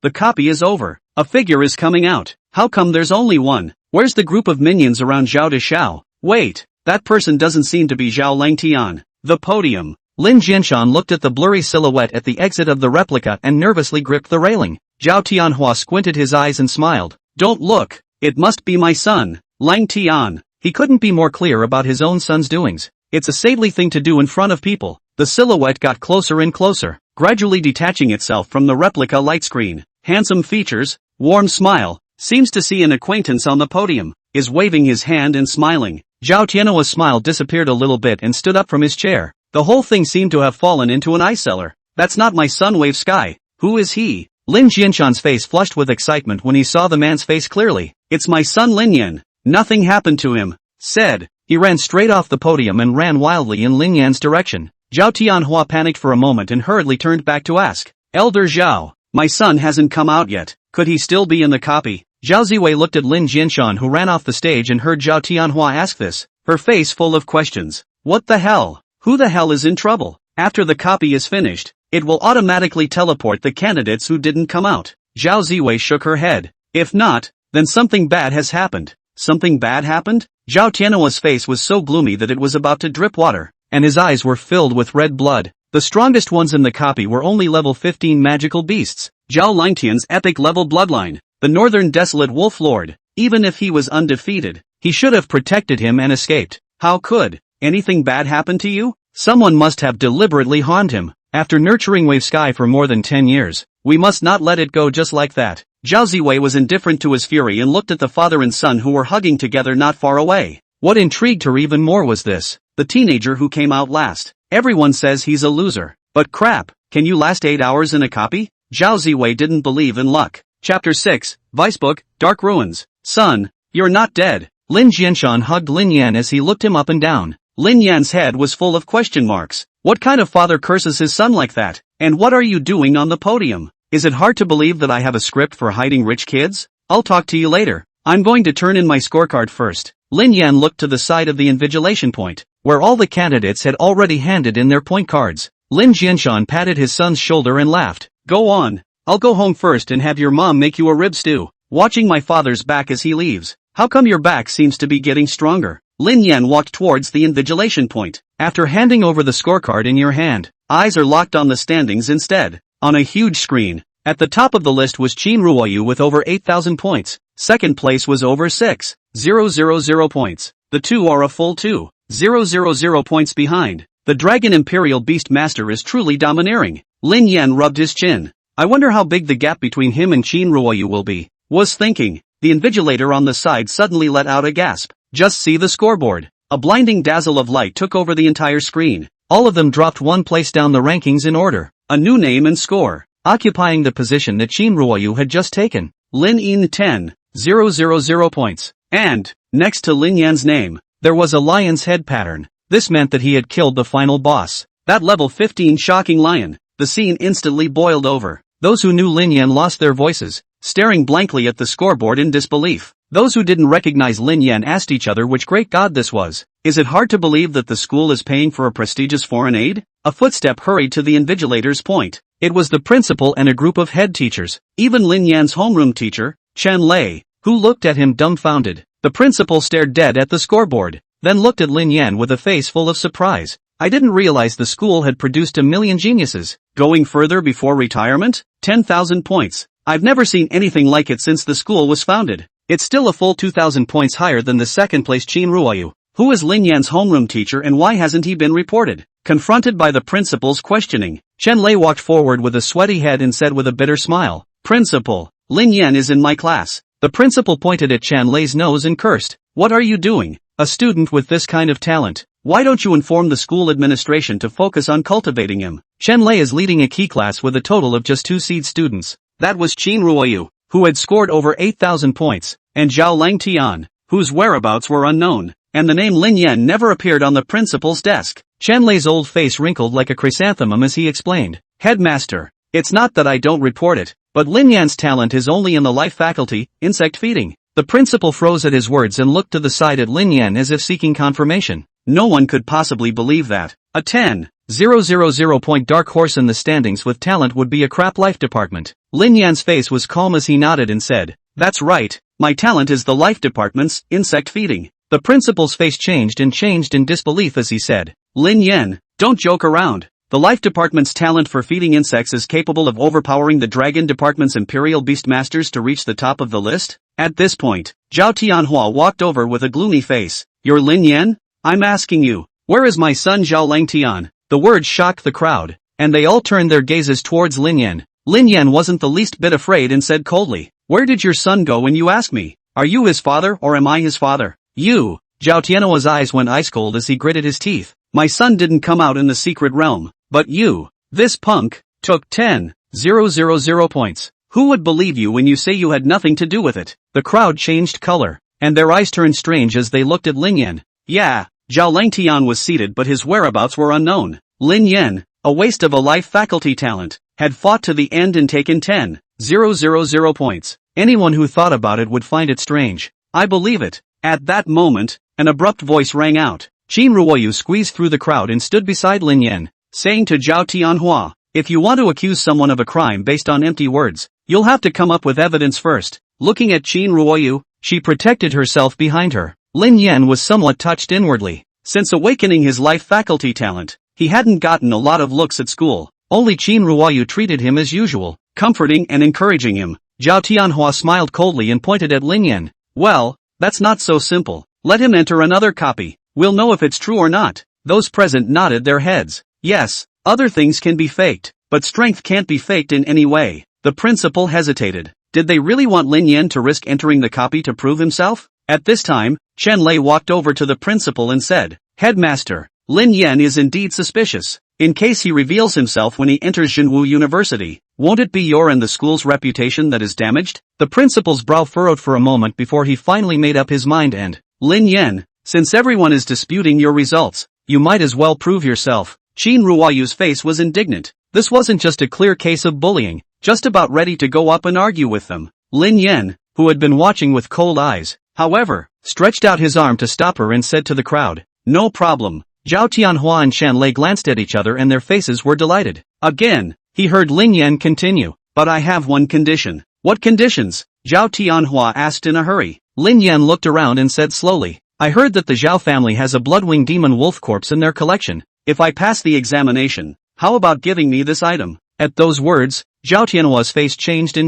The copy is over. A figure is coming out. How come there's only one? Where's the group of minions around Zhao Deshao? Wait, that person doesn't seem to be Zhao Langtian. The podium. Lin Jianshan looked at the blurry silhouette at the exit of the replica and nervously gripped the railing. Zhao Tianhua squinted his eyes and smiled. Don't look. It must be my son, Langtian. He couldn't be more clear about his own son's doings. It's a saintly thing to do in front of people. The silhouette got closer and closer, gradually detaching itself from the replica light screen. Handsome features, warm smile, seems to see an acquaintance on the podium, is waving his hand and smiling. Zhao Tianhua's smile disappeared a little bit and stood up from his chair. The whole thing seemed to have fallen into an ice cellar. That's not my son Wave Sky. Who is he? Lin Jianshan's face flushed with excitement when he saw the man's face clearly. It's my son Lin Yan. Nothing happened to him. Said. He ran straight off the podium and ran wildly in Lin Yan's direction. Zhao Tianhua panicked for a moment and hurriedly turned back to ask. Elder Zhao, my son hasn't come out yet. Could he still be in the copy? Zhao Ziwei looked at Lin Jianshan who ran off the stage and heard Zhao Tianhua ask this, her face full of questions. What the hell? Who the hell is in trouble? After the copy is finished, it will automatically teleport the candidates who didn't come out. Zhao Ziwei shook her head. If not, then something bad has happened. Something bad happened? Zhao Tianhua's face was so gloomy that it was about to drip water, and his eyes were filled with red blood. The strongest ones in the copy were only level 15 magical beasts. Zhao Langtian's epic level bloodline, the northern desolate wolf lord. Even if he was undefeated, he should have protected him and escaped. How could anything bad happen to you? Someone must have deliberately harmed him. After nurturing Wave Sky for more than 10 years, we must not let it go just like that. Zhao Ziwei was indifferent to his fury and looked at the father and son who were hugging together not far away. What intrigued her even more was this. The teenager who came out last. Everyone says he's a loser. But crap, can you last 8 hours in a copy? Zhao Ziwei didn't believe in luck. Chapter 6, Vicebook, Dark Ruins. Son, you're not dead. Lin Jianshan hugged Lin Yan as he looked him up and down. Lin Yan's head was full of question marks. What kind of father curses his son like that? And what are you doing on the podium? Is it hard to believe that I have a script for hiding rich kids? I'll talk to you later. I'm going to turn in my scorecard first. Lin Yan looked to the side of the invigilation point, where all the candidates had already handed in their point cards. Lin Jianshan patted his son's shoulder and laughed. Go on. I'll go home first and have your mom make you a rib stew. Watching my father's back as he leaves. How come your back seems to be getting stronger? Lin Yan walked towards the invigilation point. After handing over the scorecard in your hand, eyes are locked on the standings instead. On a huge screen, at the top of the list was Qin Ruoyu with over 8,000 points. Second place was over 6,000 points. The two are a full 2,000 points behind. The Dragon Imperial Beast Master is truly domineering. Lin Yan rubbed his chin. I wonder how big the gap between him and Qin Ruoyu will be. Was thinking. The invigilator on the side suddenly let out a gasp. Just see the scoreboard. A blinding dazzle of light took over the entire screen. All of them dropped one place down the rankings in order. A new name and score, occupying the position that Qin Ruoyu had just taken. Lin Yin 10,000 points. And, next to Lin Yan's name, there was a lion's head pattern. This meant that he had killed the final boss. That level 15 shocking lion. The scene instantly boiled over. Those who knew Lin Yan lost their voices, staring blankly at the scoreboard in disbelief. Those who didn't recognize Lin Yan asked each other which great god this was. Is it hard to believe that the school is paying for a prestigious foreign aid? A footstep hurried to the invigilator's point. It was the principal and a group of head teachers. Even Lin Yan's homeroom teacher, Chen Lei, who looked at him dumbfounded. The principal stared dead at the scoreboard, then looked at Lin Yan with a face full of surprise. I didn't realize the school had produced 1,000,000 geniuses. Going further before retirement? 10,000 points. I've never seen anything like it since the school was founded. It's still a full 2,000 points higher than the second place Chin Ruoyu. Who is Lin Yan's homeroom teacher and why hasn't he been reported? Confronted by the principal's questioning, Chen Lei walked forward with a sweaty head and said with a bitter smile, "Principal, Lin Yan is in my class." The principal pointed at Chen Lei's nose and cursed. "What are you doing? A student with this kind of talent. Why don't you inform the school administration to focus on cultivating him?" Chen Lei is leading a key class with a total of just 2 seed students. That was Chin Ruoyu, who had scored over 8,000 points, and Zhao Langtian, whose whereabouts were unknown, and the name Lin Yan never appeared on the principal's desk. Chen Lei's old face wrinkled like a chrysanthemum as he explained, "Headmaster, it's not that I don't report it, but Lin Yan's talent is only in the life faculty, insect feeding." The principal froze at his words and looked to the side at Lin Yan as if seeking confirmation. No one could possibly believe that. A 10,000 point dark horse in the standings with talent would be a crap life department. Lin Yan's face was calm as he nodded and said, "That's right, my talent is the life department's, insect feeding." The principal's face changed in disbelief as he said, "Lin Yan, don't joke around. The life department's talent for feeding insects is capable of overpowering the dragon department's imperial beast masters to reach the top of the list?" At this point, Zhao Tianhua walked over with a gloomy face. "You're Lin Yan? I'm asking you, where is my son Zhao Langtian?" The words shocked the crowd, and they all turned their gazes towards Lin Yan. Lin Yan wasn't the least bit afraid and said coldly, "Where did your son go when you ask me? Are you his father or am I his father?" "You." Zhao Tianhua's eyes went ice cold as he gritted his teeth. "My son didn't come out in the secret realm, but you, this punk, took 10,000 points. Who would believe you when you say you had nothing to do with it?" The crowd changed color, and their eyes turned strange as they looked at Lin Yan. Yeah, Zhao Langtian was seated but his whereabouts were unknown. Lin Yan, a waste of a life faculty talent, had fought to the end and taken 10,000 points. Anyone who thought about it would find it strange. "I believe it." At that moment, an abrupt voice rang out. Chin Ruoyu squeezed through the crowd and stood beside Lin Yan, saying to Zhao Tianhua, "If you want to accuse someone of a crime based on empty words, you'll have to come up with evidence first." Looking at Chin Ruoyu, she protected herself behind her. Lin Yan was somewhat touched inwardly. Since awakening his life faculty talent, he hadn't gotten a lot of looks at school. Only Chin Ruoyu treated him as usual, comforting and encouraging him. Zhao Tianhua smiled coldly and pointed at Lin Yan. "Well, that's not so simple. Let him enter another copy. We'll know if it's true or not." Those present nodded their heads. Yes, other things can be faked, but strength can't be faked in any way. The principal hesitated. Did they really want Lin Yan to risk entering the copy to prove himself? At this time, Chen Lei walked over to the principal and said, "Headmaster, Lin Yan is indeed suspicious. In case he reveals himself when he enters Jinwu University, won't it be your and the school's reputation that is damaged?" The principal's brow furrowed for a moment before he finally made up his mind and, "Lin Yan, since everyone is disputing your results, you might as well prove yourself." Chin Ruoyu's face was indignant. This wasn't just a clear case of bullying, just about ready to go up and argue with them. Lin Yan, who had been watching with cold eyes, however, stretched out his arm to stop her and said to the crowd, "No problem." Zhao Tianhua and Chen Lei glanced at each other and their faces were delighted. Again, he heard Lin Yan continue, "But I have one condition." "What conditions?" Zhao Tianhua asked in a hurry. Lin Yan looked around and said slowly, "I heard that the Zhao family has a bloodwing demon wolf corpse in their collection. If I pass the examination, how about giving me this item?" At those words, Zhao Tianhua's face changed.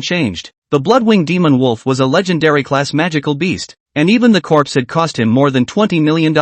The bloodwing demon wolf was a legendary class magical beast, and even the corpse had cost him more than $20 million.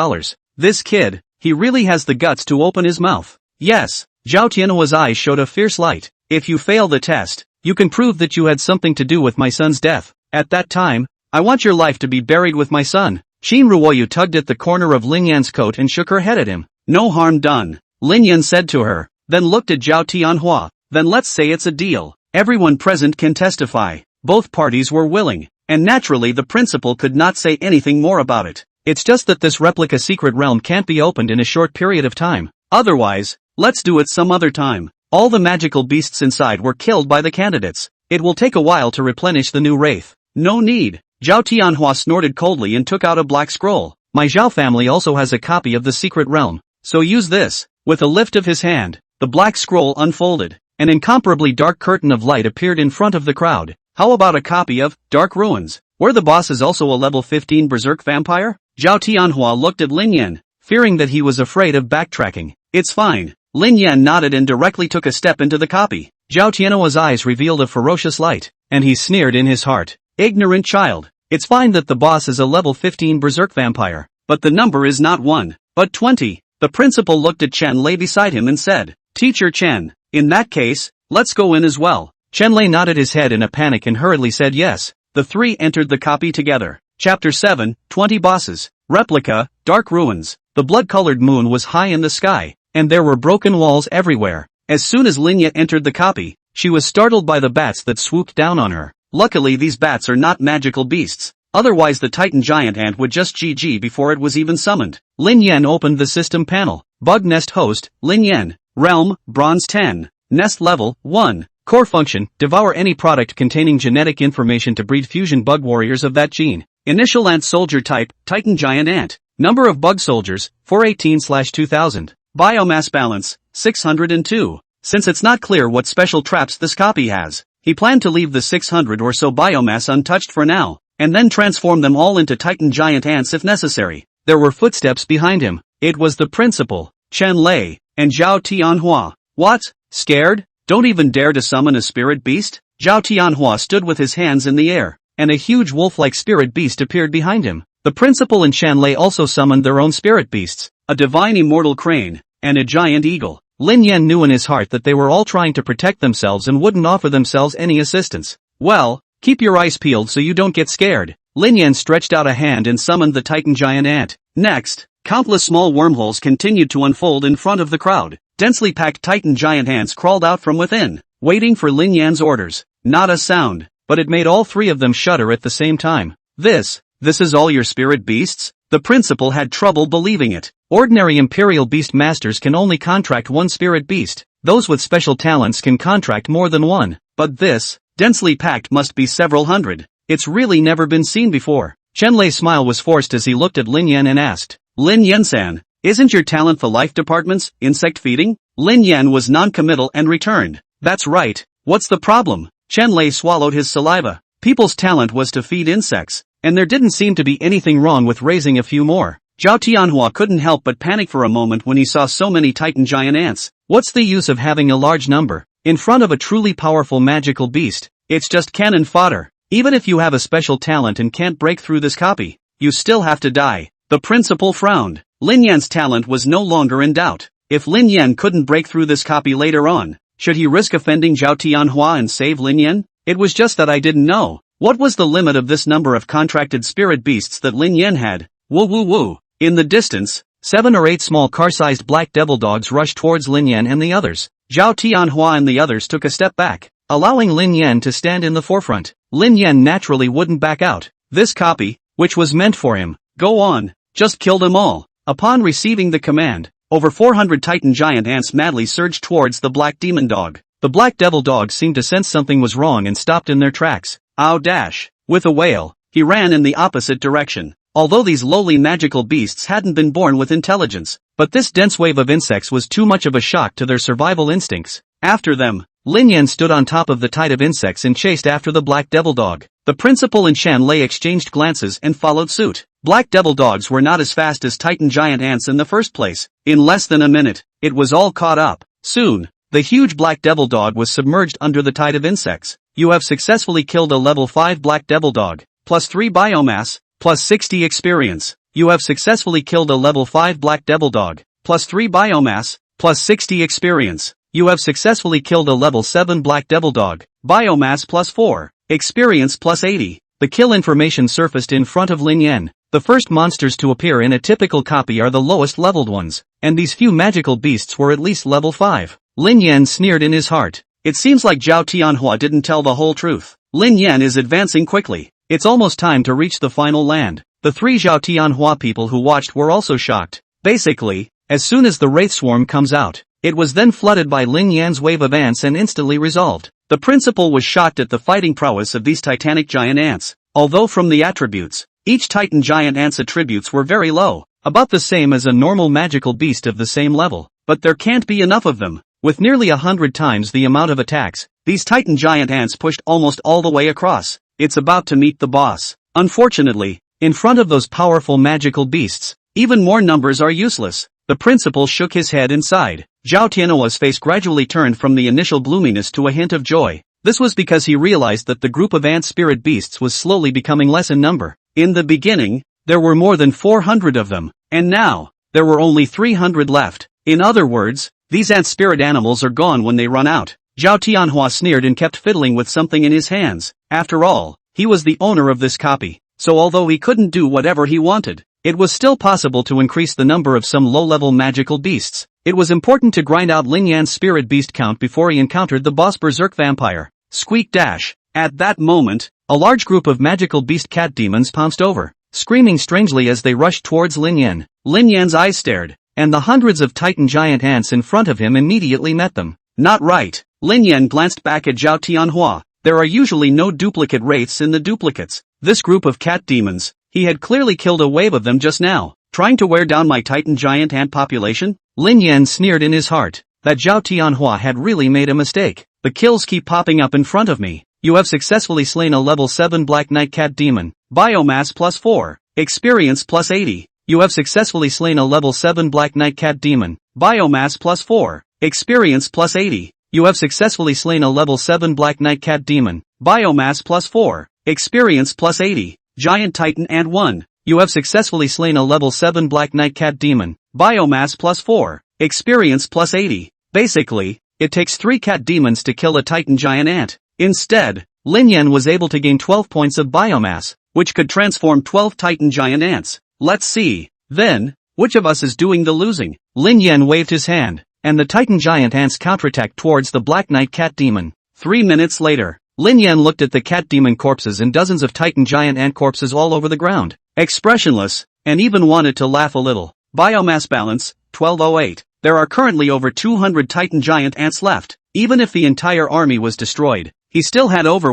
This kid, he really has the guts to open his mouth. Yes, Zhao Tianhua's eyes showed a fierce light. "If you fail the test, you can prove that you had something to do with my son's death. At that time, I want your life to be buried with my son." Chin Ruoyu tugged at the corner of Lin Yan's coat and shook her head at him. "No harm done," Lin Yan said to her, then looked at Zhao Tianhua. "Then let's say it's a deal. Everyone present can testify." Both parties were willing, and naturally the principal could not say anything more about it. "It's just that this replica secret realm can't be opened in a short period of time. Otherwise, let's do it some other time." All the magical beasts inside were killed by the candidates. It will take a while to replenish the new wraith. "No need." Zhao Tianhua snorted coldly and took out a black scroll. "My Zhao family also has a copy of the secret realm, so use this." With a lift of his hand, the black scroll unfolded. An incomparably dark curtain of light appeared in front of the crowd. "How about a copy of Dark Ruins, where the boss is also a level 15 berserk vampire?" Zhao Tianhua looked at Lin Yan, fearing that he was afraid of backtracking. It's fine. Lin Yan nodded and directly took a step into the copy. Zhao Tianhua's eyes revealed a ferocious light, and he sneered in his heart. Ignorant child. It's fine that the boss is a level 15 berserk vampire, but the number is not 1, but 20. The principal looked at Chen Lei beside him and said, Teacher Chen, in that case, let's go in as well. Chen Lei nodded his head in a panic and hurriedly said yes. The three entered the copy together. Chapter 7, 20 Bosses. Replica, Dark Ruins. The blood-colored moon was high in the sky, and there were broken walls everywhere. As soon as Linya entered the copy, she was startled by the bats that swooped down on her. Luckily these bats are not magical beasts, otherwise the Titan giant ant would just GG before it was even summoned. Lin Yan opened the system panel. Bug Nest Host, Lin Yan. Realm, Bronze 10. Nest Level, 1. Core Function, devour any product containing genetic information to breed fusion bug warriors of that gene. Initial Ant Soldier Type, Titan Giant Ant. Number of Bug Soldiers, 418/2000. Biomass Balance, 602. Since it's not clear what special traps this copy has, he planned to leave the 600 or so biomass untouched for now, and then transform them all into Titan Giant Ants if necessary. There were footsteps behind him. It was the principal, Chen Lei, and Zhao Tianhua. What? Scared? Don't even dare to summon a spirit beast? Zhao Tianhua stood with his hands in the air, and a huge wolf-like spirit beast appeared behind him. The principal and Chen Lei also summoned their own spirit beasts, a divine immortal crane, and a giant eagle. Lin Yan knew in his heart that they were all trying to protect themselves and wouldn't offer themselves any assistance. Well, keep your eyes peeled so you don't get scared. Lin Yan stretched out a hand and summoned the Titan Giant Ant. Next, countless small wormholes continued to unfold in front of the crowd. Densely packed Titan Giant Ants crawled out from within, waiting for Lin Yan's orders. Not a sound, but it made all three of them shudder at the same time. This is all your spirit beasts? The principal had trouble believing it. Ordinary Imperial Beast Masters can only contract one spirit beast. Those with special talents can contract more than one. But this, densely packed, must be several hundred. It's really never been seen before. Chen Lei's smile was forced as he looked at Lin Yan and asked, Lin Yan-san, isn't your talent the life department's, insect feeding? Lin Yan was non-committal and returned, that's right, what's the problem? Chen Lei swallowed his saliva. People's talent was to feed insects, and there didn't seem to be anything wrong with raising a few more. Zhao Tianhua couldn't help but panic for a moment when he saw so many Titan Giant Ants. What's the use of having a large number in front of a truly powerful magical beast? It's just cannon fodder. Even if you have a special talent and can't break through this copy, you still have to die. The principal frowned. Lin Yan's talent was no longer in doubt. If Lin Yan couldn't break through this copy later on, should he risk offending Zhao Tianhua and save Lin Yan? It was just that I didn't know. What was the limit of this number of contracted spirit beasts that Lin Yan had? Woo woo woo. In the distance, 7 or 8 small car-sized black devil dogs rushed towards Lin Yan and the others. Zhao Tianhua and the others took a step back, allowing Lin Yan to stand in the forefront. Lin Yan naturally wouldn't back out. This copy, which was meant for him, go on, just kill them all. Upon receiving the command, over 400 Titan Giant Ants madly surged towards the black demon dog. The black devil dogs seemed to sense something was wrong and stopped in their tracks. Ow dash. With a wail, he ran in the opposite direction. Although these lowly magical beasts hadn't been born with intelligence, but this dense wave of insects was too much of a shock to their survival instincts. After them, Lin Yan stood on top of the tide of insects and chased after the black devil dog. The principal and Chen Lei exchanged glances and followed suit. Black devil dogs were not as fast as Titan Giant Ants in the first place. In less than a minute, it was all caught up. Soon, the huge black devil dog was submerged under the tide of insects. You have successfully killed a level 5 black devil dog, plus 3 biomass, plus 60 experience. You have successfully killed a level 5 black devil dog, plus 3 biomass, plus 60 experience. You have successfully killed a level 7 black devil dog, biomass plus 4, experience plus 80. The kill information surfaced in front of Lin Yan. The first monsters to appear in a typical copy are the lowest leveled ones, and these few magical beasts were at least level 5. Lin Yan sneered in his heart. It seems like Zhao Tianhua didn't tell the whole truth. Lin Yan is advancing quickly. It's almost time to reach the final land. The 3 Zhao Tianhua people who watched were also shocked. Basically, as soon as the Wraith Swarm comes out, it was then flooded by Lin Yan's wave of ants and instantly resolved. The principal was shocked at the fighting prowess of these titanic giant ants. Although from the attributes, each Titan Giant Ant's attributes were very low, about the same as a normal magical beast of the same level. But there can't be enough of them. With nearly 100 times the amount of attacks, these Titan Giant Ants pushed almost all the way across. It's about to meet the boss. Unfortunately, in front of those powerful magical beasts, even more numbers are useless. The principal shook his head and sighed. Zhao Tianhua's face gradually turned from the initial gloominess to a hint of joy. This was because he realized that the group of ant spirit beasts was slowly becoming less in number. In the beginning, there were more than 400 of them, and now, there were only 300 left. In other words, these ant spirit animals are gone when they run out. Zhao Tianhua sneered and kept fiddling with something in his hands. After all, he was the owner of this copy, so although he couldn't do whatever he wanted, it was still possible to increase the number of some low-level magical beasts. It was important to grind out Lin Yan's spirit beast count before he encountered the boss berserk vampire. Squeak dash. At that moment, a large group of magical beast cat demons pounced over, screaming strangely as they rushed towards Lin Yan. Lin Yan's eyes stared, and the hundreds of titan giant ants in front of him immediately met them. Not right. Lin Yan glanced back at Zhao Tianhua. There are usually no duplicate wraiths in the duplicates. This group of cat demons, he had clearly killed a wave of them just now, trying to wear down my titan giant ant population? Lin Yan sneered in his heart, that Zhao Tianhua had really made a mistake. The kills keep popping up in front of me. You have successfully slain a level 7 Black Knight Cat Demon. Biomass plus 4. Experience plus 80. You have successfully slain a level 7 Black Knight Cat Demon. Biomass plus 4. Experience plus 80. You have successfully slain a level 7 Black Knight Cat Demon. Biomass plus 4. Experience plus 80. Giant Titan and 1. You have successfully slain a level 7 Black Knight Cat Demon. Biomass plus 4. Experience plus 80. Basically, it takes 3 cat demons to kill a Titan giant ant. Instead, Lin Yan was able to gain 12 points of biomass, which could transform 12 Titan giant ants. Let's see, then, which of us is doing the losing? Lin Yan waved his hand, and the Titan giant ants counterattacked towards the Black Knight cat demon. 3 minutes later, Lin Yan looked at the cat demon corpses and dozens of Titan giant ant corpses all over the ground, expressionless, and even wanted to laugh a little. Biomass balance, 1208. There are currently over 200 Titan giant ants left. Even if the entire army was destroyed, he still had over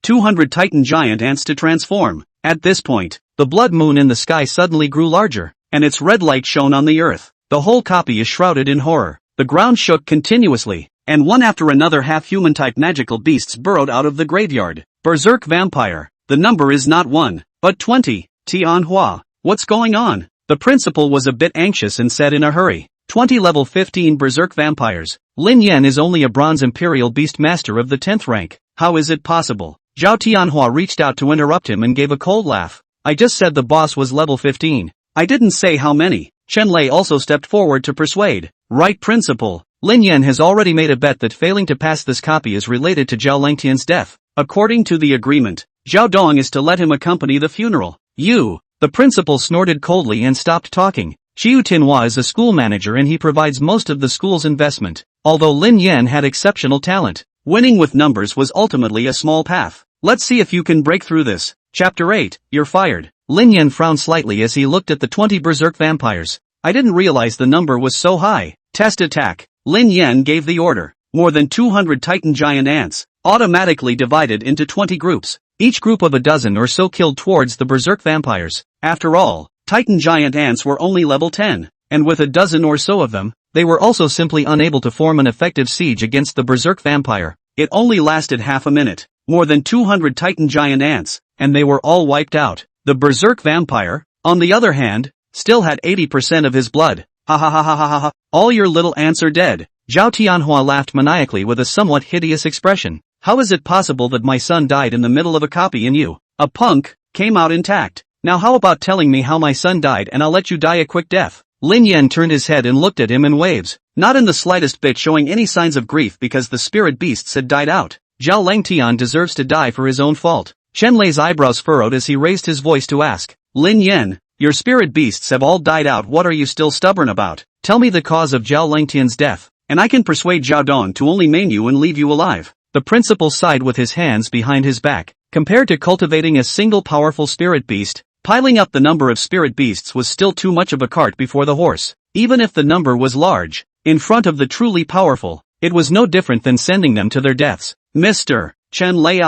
200 Titan giant ants to transform. At this point, the blood moon in the sky suddenly grew larger, and its red light shone on the earth. The whole copy is shrouded in horror. The ground shook continuously, and one after another half-human type magical beasts burrowed out of the graveyard. Berserk vampire. The number is not 1, but 20. Tianhua, what's going on? The principal was a bit anxious and said in a hurry. 20 level 15 berserk vampires. Lin Yan is only a bronze imperial beast master of the 10th rank. How is it possible? Zhao Tianhua reached out to interrupt him and gave a cold laugh. I just said the boss was level 15. I didn't say how many. Chen Lei also stepped forward to persuade. Right, principal. Lin Yan has already made a bet that failing to pass this copy is related to Zhao Langtian's death. According to the agreement, Zhao Dong is to let him accompany the funeral. You. The principal snorted coldly and stopped talking. Xiu Tianhua is a school manager and he provides most of the school's investment. Although Lin Yan had exceptional talent, winning with numbers was ultimately a small path. Let's see if you can break through this. Chapter 8, You're fired. Lin Yan frowned slightly as he looked at the 20 berserk vampires. I didn't realize the number was so high. Test attack. Lin Yan gave the order. More than 200 Titan giant ants, automatically divided into 20 groups. Each group of a dozen or so killed towards the berserk vampires. After all, Titan giant ants were only level 10, and with a dozen or so of them, they were also simply unable to form an effective siege against the berserk vampire. It only lasted half a minute. More than 200 Titan giant ants, and they were all wiped out. The berserk vampire, on the other hand, still had 80% of his blood. Ha ha ha ha ha ha. All your little ants are dead. Zhao Tianhua laughed maniacally with a somewhat hideous expression. How is it possible that my son died in the middle of a copy and you, a punk, came out intact? Now how about telling me how my son died and I'll let you die a quick death? Lin Yan turned his head and looked at him in waves, not in the slightest bit showing any signs of grief because the spirit beasts had died out. Zhao Langtian deserves to die for his own fault. Chen Lei's eyebrows furrowed as he raised his voice to ask, Lin Yan, your spirit beasts have all died out, what are you still stubborn about? Tell me the cause of Zhao Langtian's death, and I can persuade Zhao Dong to only maim you and leave you alive. The principal sighed with his hands behind his back. Compared to cultivating a single powerful spirit beast, piling up the number of spirit beasts was still too much of a cart before the horse. Even if the number was large, in front of the truly powerful, it was no different than sending them to their deaths. Mr. Chen Lei.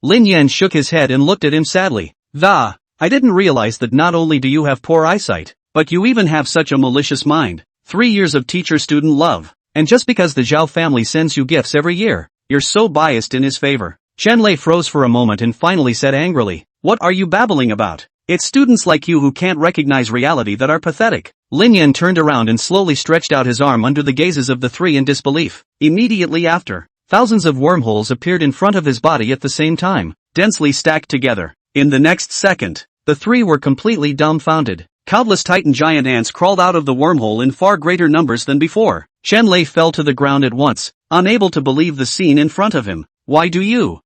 Lin Yan shook his head and looked at him sadly. I didn't realize that not only do you have poor eyesight, but you even have such a malicious mind. 3 years of teacher-student love, and just because the Zhao family sends you gifts every year, you're so biased in his favor. Chen Lei froze for a moment and finally said angrily, what are you babbling about? It's students like you who can't recognize reality that are pathetic. Lin Yan turned around and slowly stretched out his arm under the gazes of the three in disbelief. Immediately after, thousands of wormholes appeared in front of his body at the same time, densely stacked together. In the next second, the three were completely dumbfounded. Countless titan giant ants crawled out of the wormhole in far greater numbers than before. Chen Lei fell to the ground at once, unable to believe the scene in front of him. Why do you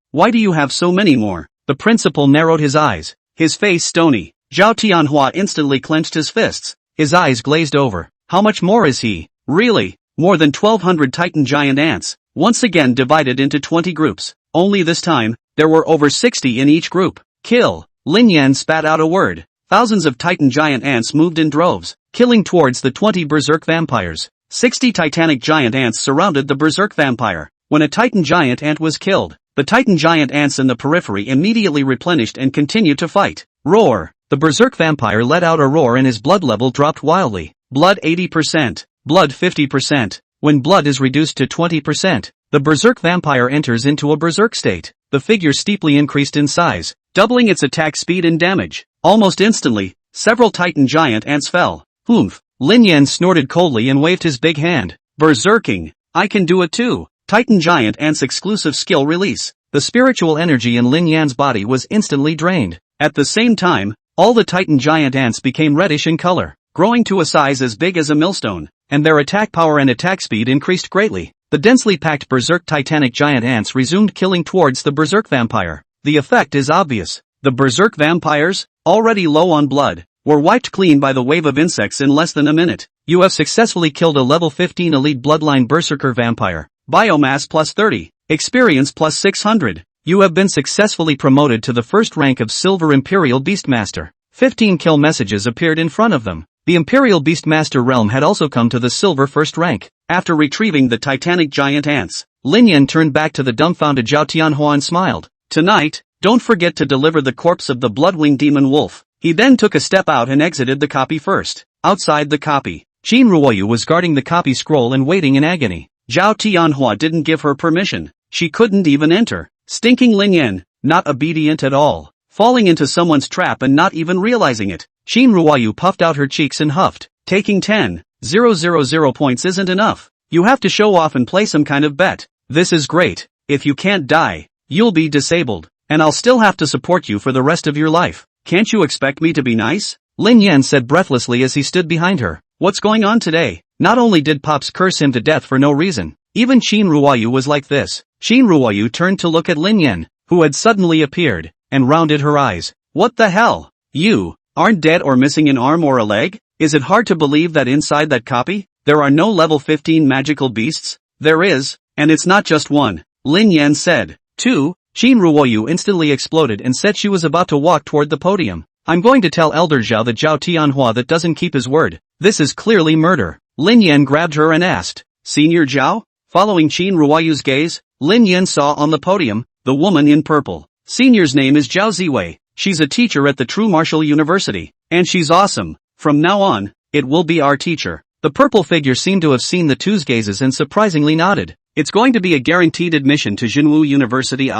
have so many more? The principal narrowed his eyes, his face stony. Zhao Tianhua instantly clenched his fists, his eyes glazed over. How much more is he? Really? More than 1,200 titan giant ants, once again divided into 20 groups. Only this time, there were over 60 in each group. Kill! Lin Yan spat out a word. Thousands of titan giant ants moved in droves, killing towards the 20 berserk vampires. 60 titanic giant ants surrounded the berserk vampire. When a titan giant ant was killed, the titan giant ants in the periphery immediately replenished and continued to fight. Roar! The berserk vampire let out a roar and his blood level dropped wildly. Blood 80%. Blood 50%. When blood is reduced to 20%, the berserk vampire enters into a berserk state. The figure steeply increased in size, doubling its attack speed and damage. Almost instantly, several titan giant ants fell. Oomph! Lin Yan snorted coldly and waved his big hand. Berserking! I can do it too! Titan giant ants exclusive skill release. The spiritual energy in Lin Yan's body was instantly drained. At the same time, all the titan giant ants became reddish in color, growing to a size as big as a millstone, and their attack power and attack speed increased greatly. The densely packed berserk titanic giant ants resumed killing towards the berserk vampire. The effect is obvious. The berserk vampires, already low on blood, were wiped clean by the wave of insects in less than a minute. You have successfully killed a level 15 elite bloodline berserker vampire. Biomass plus 30. Experience plus 600. You have been successfully promoted to the first rank of Silver Imperial Beastmaster. 15 kill messages appeared in front of them. The Imperial Beastmaster realm had also come to the silver first rank. After retrieving the titanic giant ants, Lin Yan turned back to the dumbfounded Zhao Tianhua and smiled. Tonight, don't forget to deliver the corpse of the Bloodwing Demon Wolf. He then took a step out and exited the copy first. Outside the copy, Qin Ruoyu was guarding the copy scroll and waiting in agony. Zhao Tianhua didn't give her permission. She couldn't even enter. Stinking Lin Yan, not obedient at all. Falling into someone's trap and not even realizing it. Qin Ruoyu puffed out her cheeks and huffed. Taking 10,000 points isn't enough. You have to show off and play some kind of bet. This is great. If you can't die, you'll be disabled. And I'll still have to support you for the rest of your life. Can't you expect me to be nice? Lin Yan said breathlessly as he stood behind her. What's going on today? Not only did Pops curse him to death for no reason, even Qin Ruoyu was like this. Qin Ruoyu turned to look at Lin Yan, who had suddenly appeared, and rounded her eyes. What the hell? You aren't dead or missing an arm or a leg? Is it hard to believe that inside that copy, there are no level 15 magical beasts? There is, and it's not just one, Lin Yan said. 2. Qin Ruoyu instantly exploded and said she was about to walk toward the podium. I'm going to tell Elder Zhao that Zhao Tianhua that doesn't keep his word. This is clearly murder. Lin Yan grabbed her and asked, Senior Zhao? Following Qin Ruoyu's gaze, Lin Yan saw on the podium, the woman in purple. Senior's name is Zhao Ziwei. She's a teacher at the True Martial University. And she's awesome. From now on, it will be our teacher. The purple figure seemed to have seen the two's gazes and surprisingly nodded. It's going to be a guaranteed admission to Jinwu University.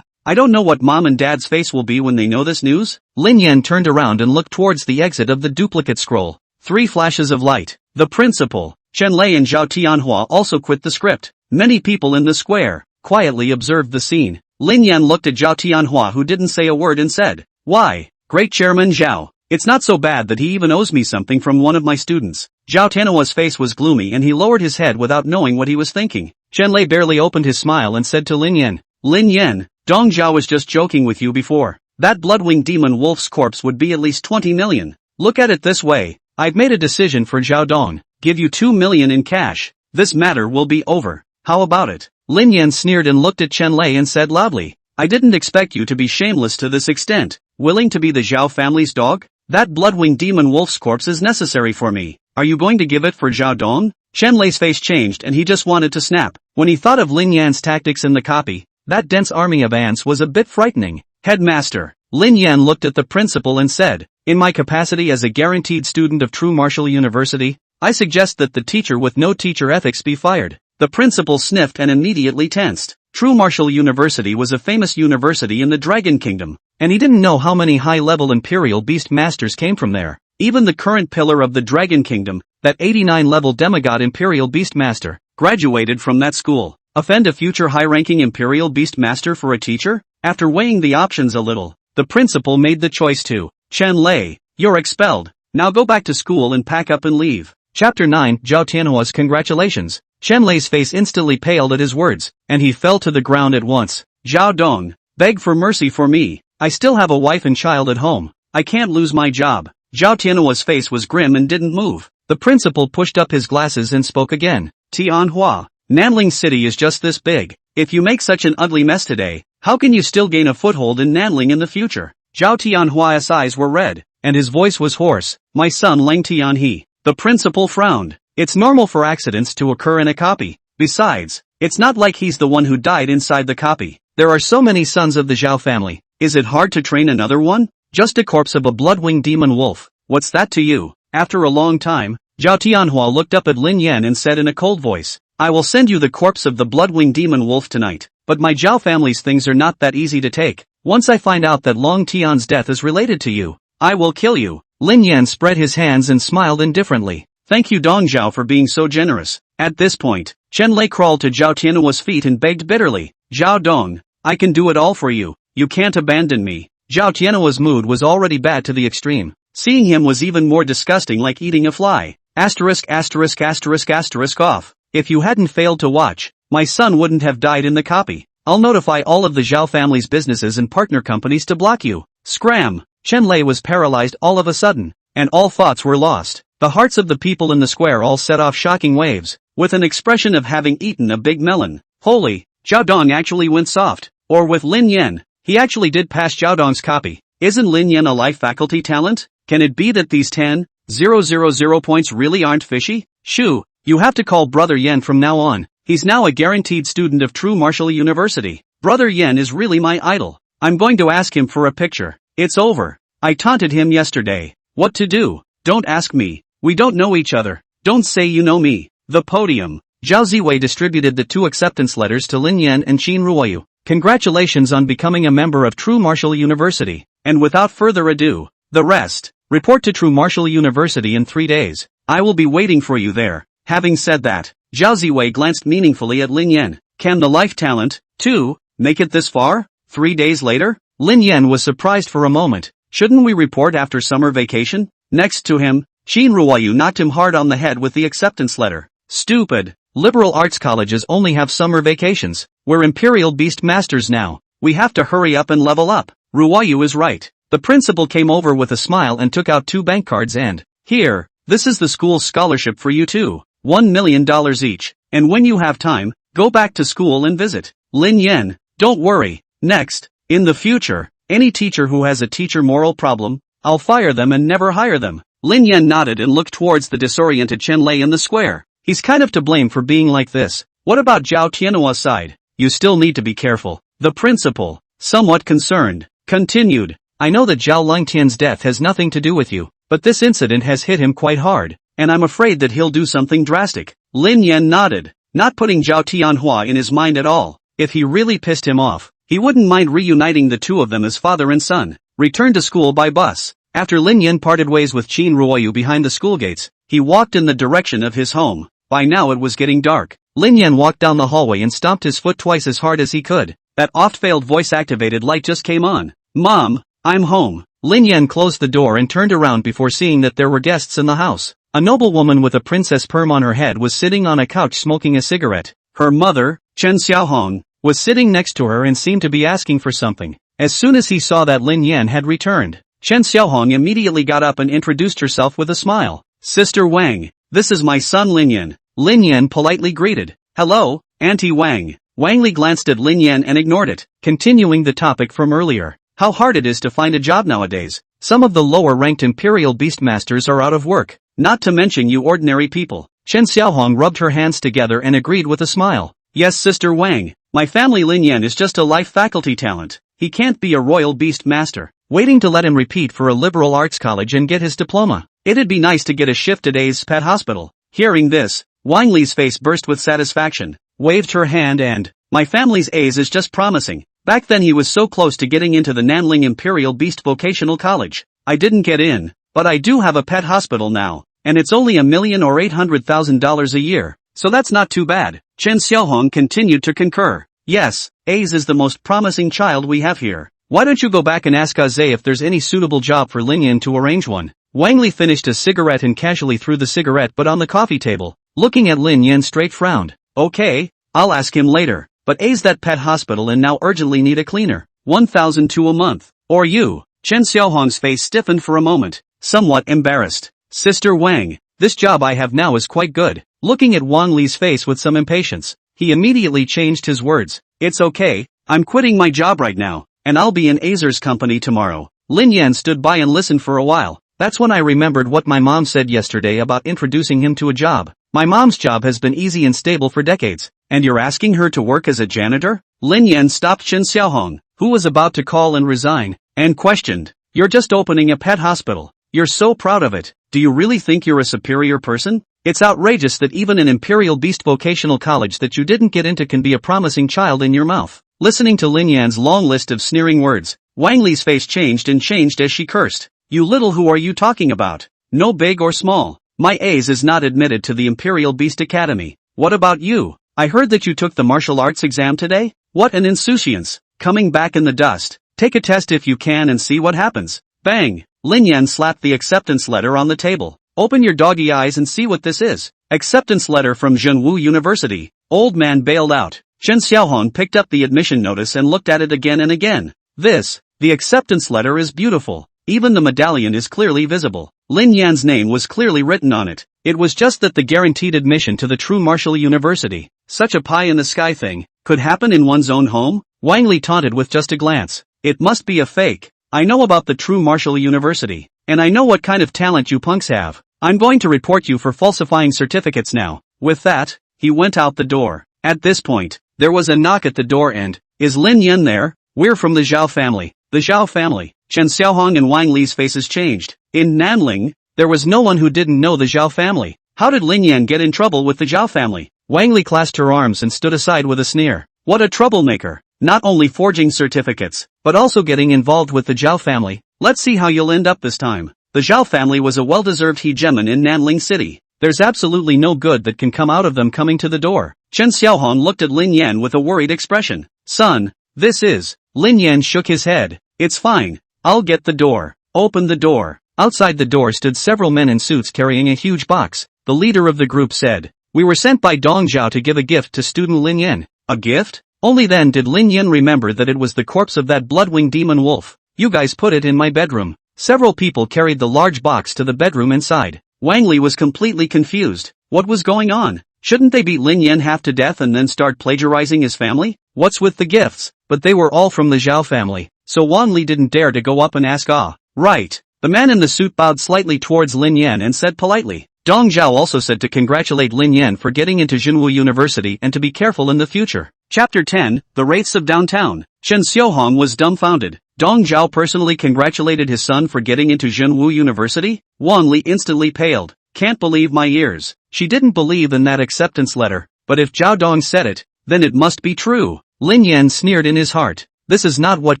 I don't know what Mom and Dad's face will be when they know this news. Lin Yan turned around and looked towards the exit of the duplicate scroll. 3 flashes of light. The principal, Chen Lei and Zhao Tianhua also quit the script. Many people in the square quietly observed the scene. Lin Yan looked at Zhao Tianhua, who didn't say a word, and said, Why, great Chairman Zhao, it's not so bad that he even owes me something from one of my students. Zhao Tianhua's face was gloomy and he lowered his head without knowing what he was thinking. Chen Lei barely opened his smile and said to Lin Yan, Dong Zhao was just joking with you before. That Bloodwing Demon Wolf's corpse would be at least 20 million. Look at it this way. I've made a decision for Zhao Dong. Give you 2 million in cash. This matter will be over. How about it? Lin Yan sneered and looked at Chen Lei and said loudly, I didn't expect you to be shameless to this extent. Willing to be the Zhao family's dog? That Bloodwing Demon Wolf's corpse is necessary for me. Are you going to give it for Zhao Dong? Chen Lei's face changed and he just wanted to snap. When he thought of Lin Yan's tactics in the copy, that dense army of ants was a bit frightening. Headmaster, Lin Yan looked at the principal and said, In my capacity as a guaranteed student of True Martial University, I suggest that the teacher with no teacher ethics be fired. The principal sniffed and immediately tensed. True Martial University was a famous university in the Dragon Kingdom. and he didn't know how many high-level Imperial Beast Masters came from there. Even the current pillar of the Dragon Kingdom, that 89-level demigod Imperial Beast Master, graduated from that school. Offend a future high-ranking Imperial Beast Master for a teacher? After weighing the options a little, the principal made the choice to. Chen Lei, you're expelled. Now go back to school and pack up and leave. Chapter 9, Zhao Tianhua's congratulations. Chen Lei's face instantly paled at his words, and he fell to the ground at once. Zhao Dong, beg for mercy for me. I still have a wife and child at home. I can't lose my job. Zhao Tianhua's face was grim and didn't move. The principal pushed up his glasses and spoke again. Tianhua, Nanling City is just this big. If you make such an ugly mess today, how can you still gain a foothold in Nanling in the future? Zhao Tianhua's eyes were red, and his voice was hoarse. My son Lang Tianhe. The principal frowned. It's normal for accidents to occur in a copy. Besides, it's not like he's the one who died inside the copy. There are so many sons of the Zhao family. Is it hard to train another one? Just a corpse of a blood-winged demon wolf. What's that to you? After a long time, Zhao Tianhua looked up at Lin Yan and said in a cold voice, I will send you the corpse of the blood-winged demon wolf tonight. But my Zhao family's things are not that easy to take. Once I find out that Long Tian's death is related to you, I will kill you. Lin Yan spread his hands and smiled indifferently. Thank you Dong Zhao for being so generous. At this point, Chen Lei crawled to Zhao Tianhua's feet and begged bitterly. Zhao Dong, I can do it all for you. You can't abandon me. Zhao Tianhua's mood was already bad to the extreme. Seeing him was even more disgusting, like eating a fly. Asterisk asterisk asterisk asterisk off. If you hadn't failed to watch, my son wouldn't have died in the copy. I'll notify all of the Zhao family's businesses and partner companies to block you. Scram! Chen Lei was paralyzed all of a sudden, and all thoughts were lost. The hearts of the people in the square all set off shocking waves, with an expression of having eaten a big melon. Holy, Zhao Dong actually went soft. Or with Lin Yan, he actually did pass Zhao Dong's copy. Isn't Lin Yan a life faculty talent? Can it be that these 10,000 points really aren't fishy? Shoo, you have to call Brother Yan from now on. He's now a guaranteed student of True Martial University. Brother Yan is really my idol. I'm going to ask him for a picture. It's over. I taunted him yesterday. What to do? Don't ask me. We don't know each other. Don't say you know me. The podium. Zhao Ziwei distributed the 2 acceptance letters to Lin Yan and Qin Ruoyu. Congratulations on becoming a member of True Martial University. And without further ado, the rest. Report to True Martial University in 3 days. I will be waiting for you there. Having said that, Zhao Ziwei glanced meaningfully at Lin Yan. Can the life talent, too, make it this far? 3 days later? Lin Yan was surprised for a moment. Shouldn't we report after summer vacation? Next to him, Qin Ruoyu knocked him hard on the head with the acceptance letter. Stupid. Liberal arts colleges only have summer vacations. We're Imperial Beast Masters now. We have to hurry up and level up. Ruoyu is right. The principal came over with a smile and took out 2 bank cards and, here, this is the school's scholarship for you too. $1 million each. And when you have time, go back to school and visit. Lin Yan, don't worry. Next, in the future, any teacher who has a teacher moral problem, I'll fire them and never hire them. Lin Yan nodded and looked towards the disoriented Chen Lei in the square. He's kind of to blame for being like this. What about Zhao Tianhua's side? You still need to be careful. The principal, somewhat concerned, continued. I know that Zhao Langtian's death has nothing to do with you, but this incident has hit him quite hard, and I'm afraid that he'll do something drastic. Lin Yan nodded, not putting Zhao Tianhua in his mind at all. If he really pissed him off, he wouldn't mind reuniting the 2 of them as father and son. Returned to school by bus. After Lin Yan parted ways with Qin Ruoyu behind the school gates, he walked in the direction of his home. By now it was getting dark. Lin Yan walked down the hallway and stomped his foot twice as hard as he could. That oft-failed voice-activated light just came on. Mom, I'm home. Lin Yan closed the door and turned around before seeing that there were guests in the house. A noblewoman with a princess perm on her head was sitting on a couch smoking a cigarette. Her mother, Chen Xiaohong, was sitting next to her and seemed to be asking for something. As soon as he saw that Lin Yan had returned, Chen Xiaohong immediately got up and introduced herself with a smile. Sister Wang, this is my son Lin Yan. Lin Yan politely greeted. Hello, Auntie Wang. Wang Li glanced at Lin Yan and ignored it, continuing the topic from earlier. How hard it is to find a job nowadays. Some of the lower-ranked Imperial Beastmasters are out of work, not to mention you ordinary people. Chen Xiaohong rubbed her hands together and agreed with a smile. Yes, Sister Wang, my family Lin Yan is just a life faculty talent. He can't be a royal beast master. Waiting to let him repeat for a liberal arts college and get his diploma. It'd be nice to get a shift at A's pet hospital. Hearing this, Wang Li's face burst with satisfaction, waved her hand and, my family's A's is just promising. Back then he was so close to getting into the Nanling Imperial Beast Vocational College. I didn't get in, but I do have a pet hospital now, and it's only $1 million or $800,000 a year, so that's not too bad. Chen Xiaohong continued to concur. Yes, A's is the most promising child we have here. Why don't you go back and ask Aze if there's any suitable job for Lin Yan to arrange one? Wang Li finished a cigarette and casually threw the cigarette butt on the coffee table. Looking at Lin Yan straight frowned. Okay, I'll ask him later. But A's that pet hospital and now urgently need a cleaner. 1,002 a month. Or you. Chen Xiaohong's face stiffened for a moment, somewhat embarrassed. Sister Wang, this job I have now is quite good. Looking at Wang Li's face with some impatience, he immediately changed his words. It's okay, I'm quitting my job right now, and I'll be in Azer's company tomorrow. Lin Yan stood by and listened for a while. That's when I remembered what my mom said yesterday about introducing him to a job. My mom's job has been easy and stable for decades. And you're asking her to work as a janitor? Lin Yan stopped Chen Xiaohong, who was about to call and resign, and questioned. You're just opening a pet hospital. You're so proud of it. Do you really think you're a superior person? It's outrageous that even an Imperial Beast Vocational College that you didn't get into can be a promising child in your mouth. Listening to Lin Yan's long list of sneering words, Wang Li's face changed as she cursed. You little who are you talking about? No big or small. My A's is not admitted to the Imperial Beast Academy. What about you? I heard that you took the martial arts exam today? What an insouciance. Coming back in the dust. Take a test if you can and see what happens. Bang! Lin Yan slapped the acceptance letter on the table. Open your doggy eyes and see what this is. Acceptance letter from Zhenwu University. Old man bailed out. Chen Xiaohong picked up the admission notice and looked at it again and again. The acceptance letter is beautiful. Even the medallion is clearly visible. Lin Yan's name was clearly written on it. It was just that the guaranteed admission to the true martial university, such a pie-in-the-sky thing, could happen in one's own home? Wang Li taunted with just a glance. It must be a fake. I know about the true martial university, and I know what kind of talent you punks have. I'm going to report you for falsifying certificates now. With that, he went out the door. At this point, there was a knock at the door and, is Lin Yan there? We're from the Zhao family. The Zhao family. Chen Xiaohong and Wang Li's faces changed. In Nanling, there was no one who didn't know the Zhao family. How did Lin Yan get in trouble with the Zhao family? Wang Li clasped her arms and stood aside with a sneer. What a troublemaker. Not only forging certificates, but also getting involved with the Zhao family. Let's see how you'll end up this time. The Zhao family was a well-deserved hegemon in Nanling City. There's absolutely no good that can come out of them coming to the door. Chen Xiaohong looked at Lin Yan with a worried expression. Son, this is... Lin Yan shook his head. It's fine. I'll get the door. Open the door. Outside the door stood several men in suits carrying a huge box. The leader of the group said, We were sent by Dong Zhao to give a gift to student Lin Yan. A gift? Only then did Lin Yan remember that it was the corpse of that blood-winged demon wolf. You guys put it in my bedroom. Several people carried the large box to the bedroom inside. Wang Li was completely confused. What was going on? Shouldn't they beat Lin Yan half to death and then start plagiarizing his family? What's with the gifts? But they were all from the Zhao family, so Wang Li didn't dare to go up and ask. Right. The man in the suit bowed slightly towards Lin Yan and said politely. Dong Zhao also said to congratulate Lin Yan for getting into Zhenwu University and to be careful in the future. Chapter 10, The Wraiths of Downtown. Chen Xiaohong was dumbfounded. Dong Zhao personally congratulated his son for getting into Zhenwu University? Wang Li instantly paled. Can't believe my ears. She didn't believe in that acceptance letter, but if Zhao Dong said it, then it must be true. Lin Yan sneered in his heart. This is not what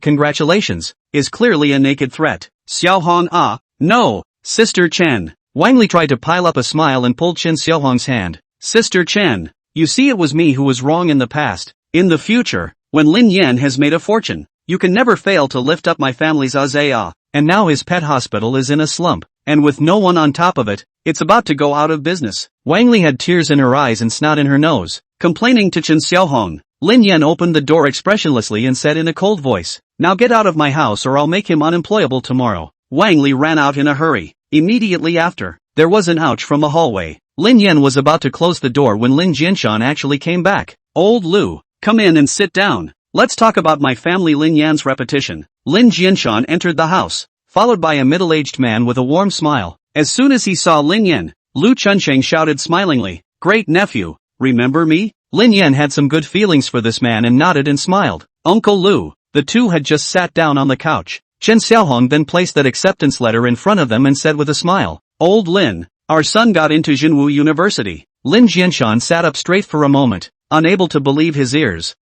congratulations is, clearly a naked threat. Xiaohong, no, Sister Chen. Wang Li tried to pile up a smile and pulled Chen Xiaohong's hand. Sister Chen, you see, it was me who was wrong in the past. In the future, when Lin Yan has made a fortune, you can never fail to lift up my family's azaya. And now his pet hospital is in a slump, and with no one on top of it, it's about to go out of business. Wang Li had tears in her eyes and snot in her nose. Complaining to Chen Xiaohong, Lin Yan opened the door expressionlessly and said in a cold voice, Now get out of my house or I'll make him unemployable tomorrow. Wang Li ran out in a hurry. Immediately after, there was an ouch from the hallway. Lin Yan was about to close the door when Lin Jianshan actually came back. Old Lu, come in and sit down. Let's talk about my family. Lin Yan's repetition. Lin Jianshan entered the house, followed by a middle-aged man with a warm smile. As soon as he saw Lin Yan, Lu Chunsheng shouted smilingly, Great nephew, remember me? Lin Yan had some good feelings for this man and nodded and smiled. Uncle Lu. The two had just sat down on the couch. Chen Xiaohong then placed that acceptance letter in front of them and said with a smile, Old Lin, our son got into Zhenwu University. Lin Jianshan sat up straight for a moment, unable to believe his ears.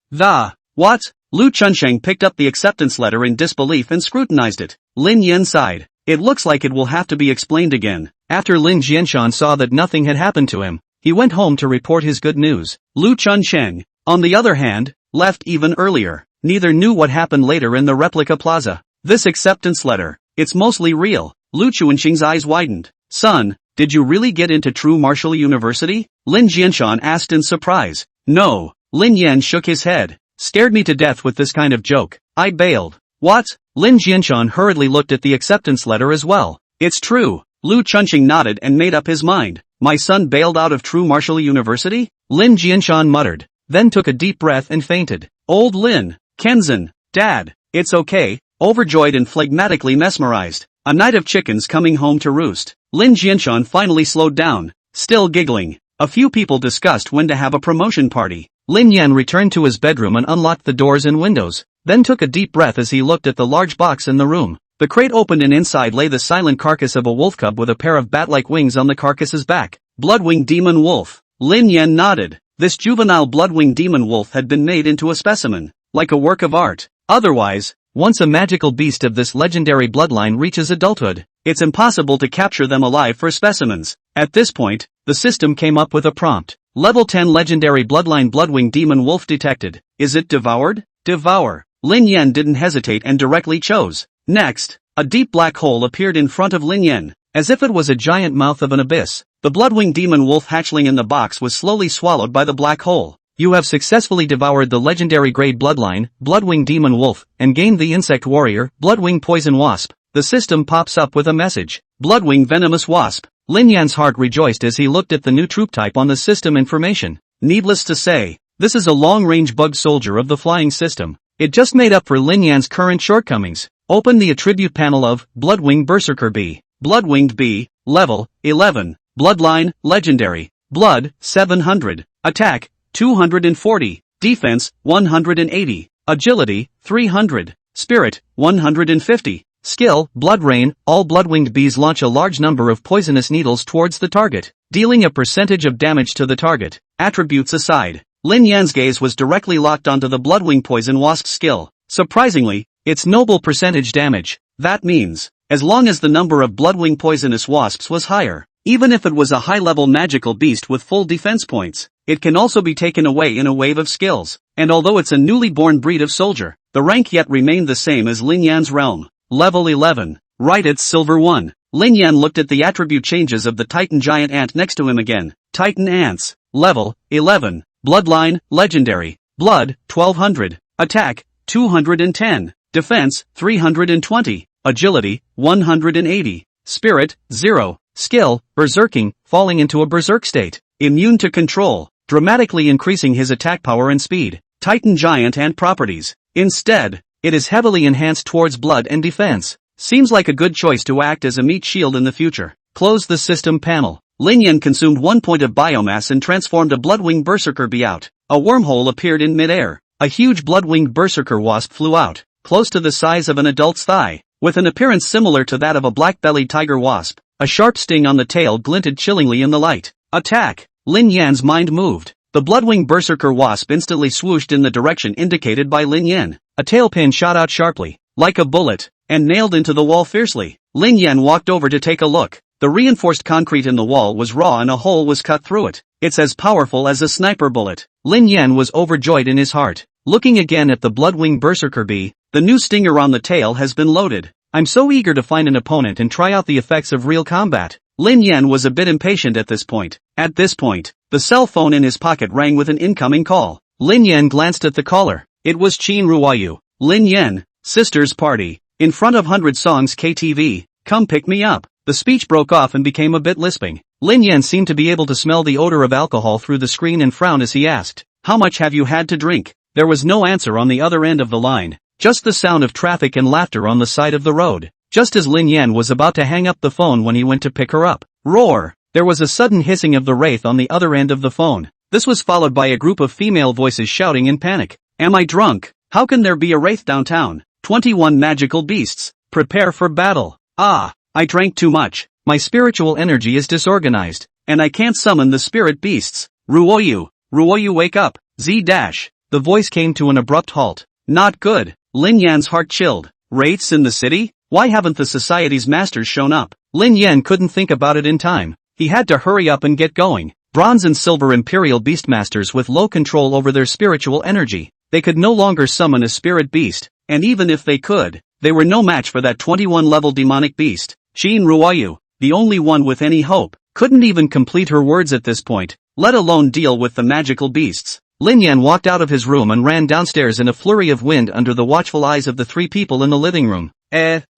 What? Lu Chunsheng picked up the acceptance letter in disbelief and scrutinized it. Lin Yan sighed. It looks like it will have to be explained again. After Lin Jianshan saw that nothing had happened to him, he went home to report his good news. Lu Chunsheng, on the other hand, left even earlier. Neither knew what happened later in the replica plaza. This acceptance letter, it's mostly real. Lu Chunsheng's eyes widened. Son, did you really get into True Martial University? Lin Jianshan asked in surprise. No. Lin Yan shook his head. Scared me to death with this kind of joke. I bailed. What? Lin Jianshan hurriedly looked at the acceptance letter as well. It's true. Lu Chunsheng nodded and made up his mind. My son bailed out of True Martial University? Lin Jianshan muttered, then took a deep breath and fainted. Old Lin. Kenzan. Dad. It's okay. Overjoyed and phlegmatically mesmerized. A night of chickens coming home to roost. Lin Jianshan finally slowed down. Still giggling. A few people discussed when to have a promotion party. Lin Yan returned to his bedroom and unlocked the doors and windows, then took a deep breath as he looked at the large box in the room. The crate opened and inside lay the silent carcass of a wolf cub with a pair of bat-like wings on the carcass's back. Bloodwing demon wolf. Lin Yan nodded. This juvenile bloodwing demon wolf had been made into a specimen, like a work of art. Otherwise, once a magical beast of this legendary bloodline reaches adulthood, it's impossible to capture them alive for specimens. At this point, the system came up with a prompt. Level 10 legendary bloodline bloodwing demon wolf detected. Is it devoured? Devour. Lin Yan didn't hesitate and directly chose. Next, a deep black hole appeared in front of Lin Yan, as if it was a giant mouth of an abyss. The bloodwing demon wolf hatchling in the box was slowly swallowed by the black hole. You have successfully devoured the legendary grade bloodline, bloodwing demon wolf, and gained the insect warrior, bloodwing poison wasp. The system pops up with a message. Bloodwing venomous wasp. Lin Yan's heart rejoiced as he looked at the new troop type on the system information. Needless to say, this is a long-range bug soldier of the flying system. It just made up for Lin Yan's current shortcomings. Open the attribute panel of Bloodwing Berserker B. Bloodwinged B, level 11. Bloodline, legendary. Blood, 700. Attack, 240. Defense, 180. Agility, 300. Spirit, 150. Skill, Blood Rain. All bloodwinged bees launch a large number of poisonous needles towards the target, dealing a percentage of damage to the target. Attributes aside, Lin Yan's gaze was directly locked onto the bloodwing poison wasp skill. Surprisingly, its noble percentage damage. That means, as long as the number of bloodwing poisonous wasps was higher, even if it was a high-level magical beast with full defense points, it can also be taken away in a wave of skills. And although it's a newly born breed of soldier, the rank yet remained the same as Lin Yan's realm. Level 11. Right, it's Silver 1. Lin Yan looked at the attribute changes of the Titan giant ant next to him again. Titan ants. Level 11. Bloodline, legendary. Blood, 1200. Attack, 210. Defense, 320. Agility, 180. Spirit, 0. Skill, berserking, falling into a berserk state. Immune to control, dramatically increasing his attack power and speed. Titan giant ant properties. Instead, it is heavily enhanced towards blood and defense. Seems like a good choice to act as a meat shield in the future. Close the system panel. Lin Yan consumed 1 point of biomass and transformed a bloodwinged berserker bee out. A wormhole appeared in midair. A huge bloodwinged berserker wasp flew out, close to the size of an adult's thigh, with an appearance similar to that of a black-bellied tiger wasp. A sharp sting on the tail glinted chillingly in the light. Attack! Lin Yan's mind moved. The bloodwinged berserker wasp instantly swooshed in the direction indicated by Lin Yan. A tailpin shot out sharply, like a bullet, and nailed into the wall fiercely. Lin Yan walked over to take a look. The reinforced concrete in the wall was raw and a hole was cut through it. It's as powerful as a sniper bullet. Lin Yan was overjoyed in his heart. Looking again at the bloodwinged berserker bee, the new stinger on the tail has been loaded. I'm so eager to find an opponent and try out the effects of real combat. Lin Yan was a bit impatient at this point. At this point, the cell phone in his pocket rang with an incoming call. Lin Yan glanced at the caller. It was Qin Ruoyu. Lin Yan, sister's party. In front of 100 Songs KTV, come pick me up. The speech broke off and became a bit lisping. Lin Yan seemed to be able to smell the odor of alcohol through the screen and frowned as he asked, how much have you had to drink? There was no answer on the other end of the line. Just the sound of traffic and laughter on the side of the road. Just as Lin Yan was about to hang up the phone when he went to pick her up. Roar! There was a sudden hissing of the wraith on the other end of the phone. This was followed by a group of female voices shouting in panic. Am I drunk? How can there be a wraith downtown? 21 magical beasts. Prepare for battle. Ah, I drank too much. My spiritual energy is disorganized, and I can't summon the spirit beasts. Ruoyu, wake up. Z-. The voice came to an abrupt halt. Not good. Lin Yan's heart chilled. Wraiths in the city? Why haven't the society's masters shown up? Lin Yan couldn't think about it in time. He had to hurry up and get going. Bronze and silver imperial beastmasters with low control over their spiritual energy. They could no longer summon a spirit beast, and even if they could, they were no match for that 21-level demonic beast. Shin Ruoyu, the only one with any hope, couldn't even complete her words at this point, let alone deal with the magical beasts. Lin Yan walked out of his room and ran downstairs in a flurry of wind under the watchful eyes of the three people in the living room.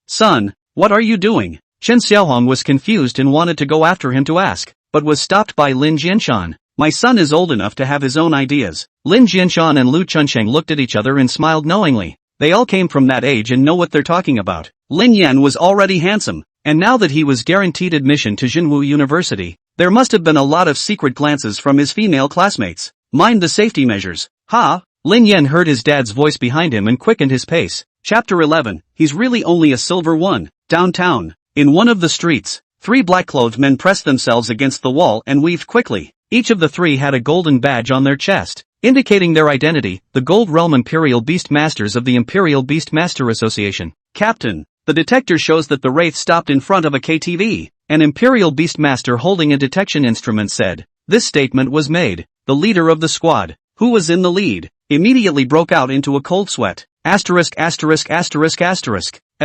Son, what are you doing? Chen Xiaohong was confused and wanted to go after him to ask, but was stopped by Lin Jianshan. My son is old enough to have his own ideas. Lin Jianshan and Lu Chunsheng looked at each other and smiled knowingly. They all came from that age and know what they're talking about. Lin Yan was already handsome, and now that he was guaranteed admission to Jinwu University, there must have been a lot of secret glances from his female classmates. Mind the safety measures. Ha! Lin Yan heard his dad's voice behind him and quickened his pace. Chapter 11, he's really only a silver one. Downtown. In one of the streets, three black-clothed men pressed themselves against the wall and weaved quickly. Each of the three had a golden badge on their chest, indicating their identity, the Gold Realm Imperial Beast Masters of the Imperial Beast Master Association. Captain, the detector shows that the Wraith stopped in front of a KTV. An Imperial Beast Master holding a detection instrument said. This statement was made. The leader of the squad, who was in the lead, immediately broke out into a cold sweat. At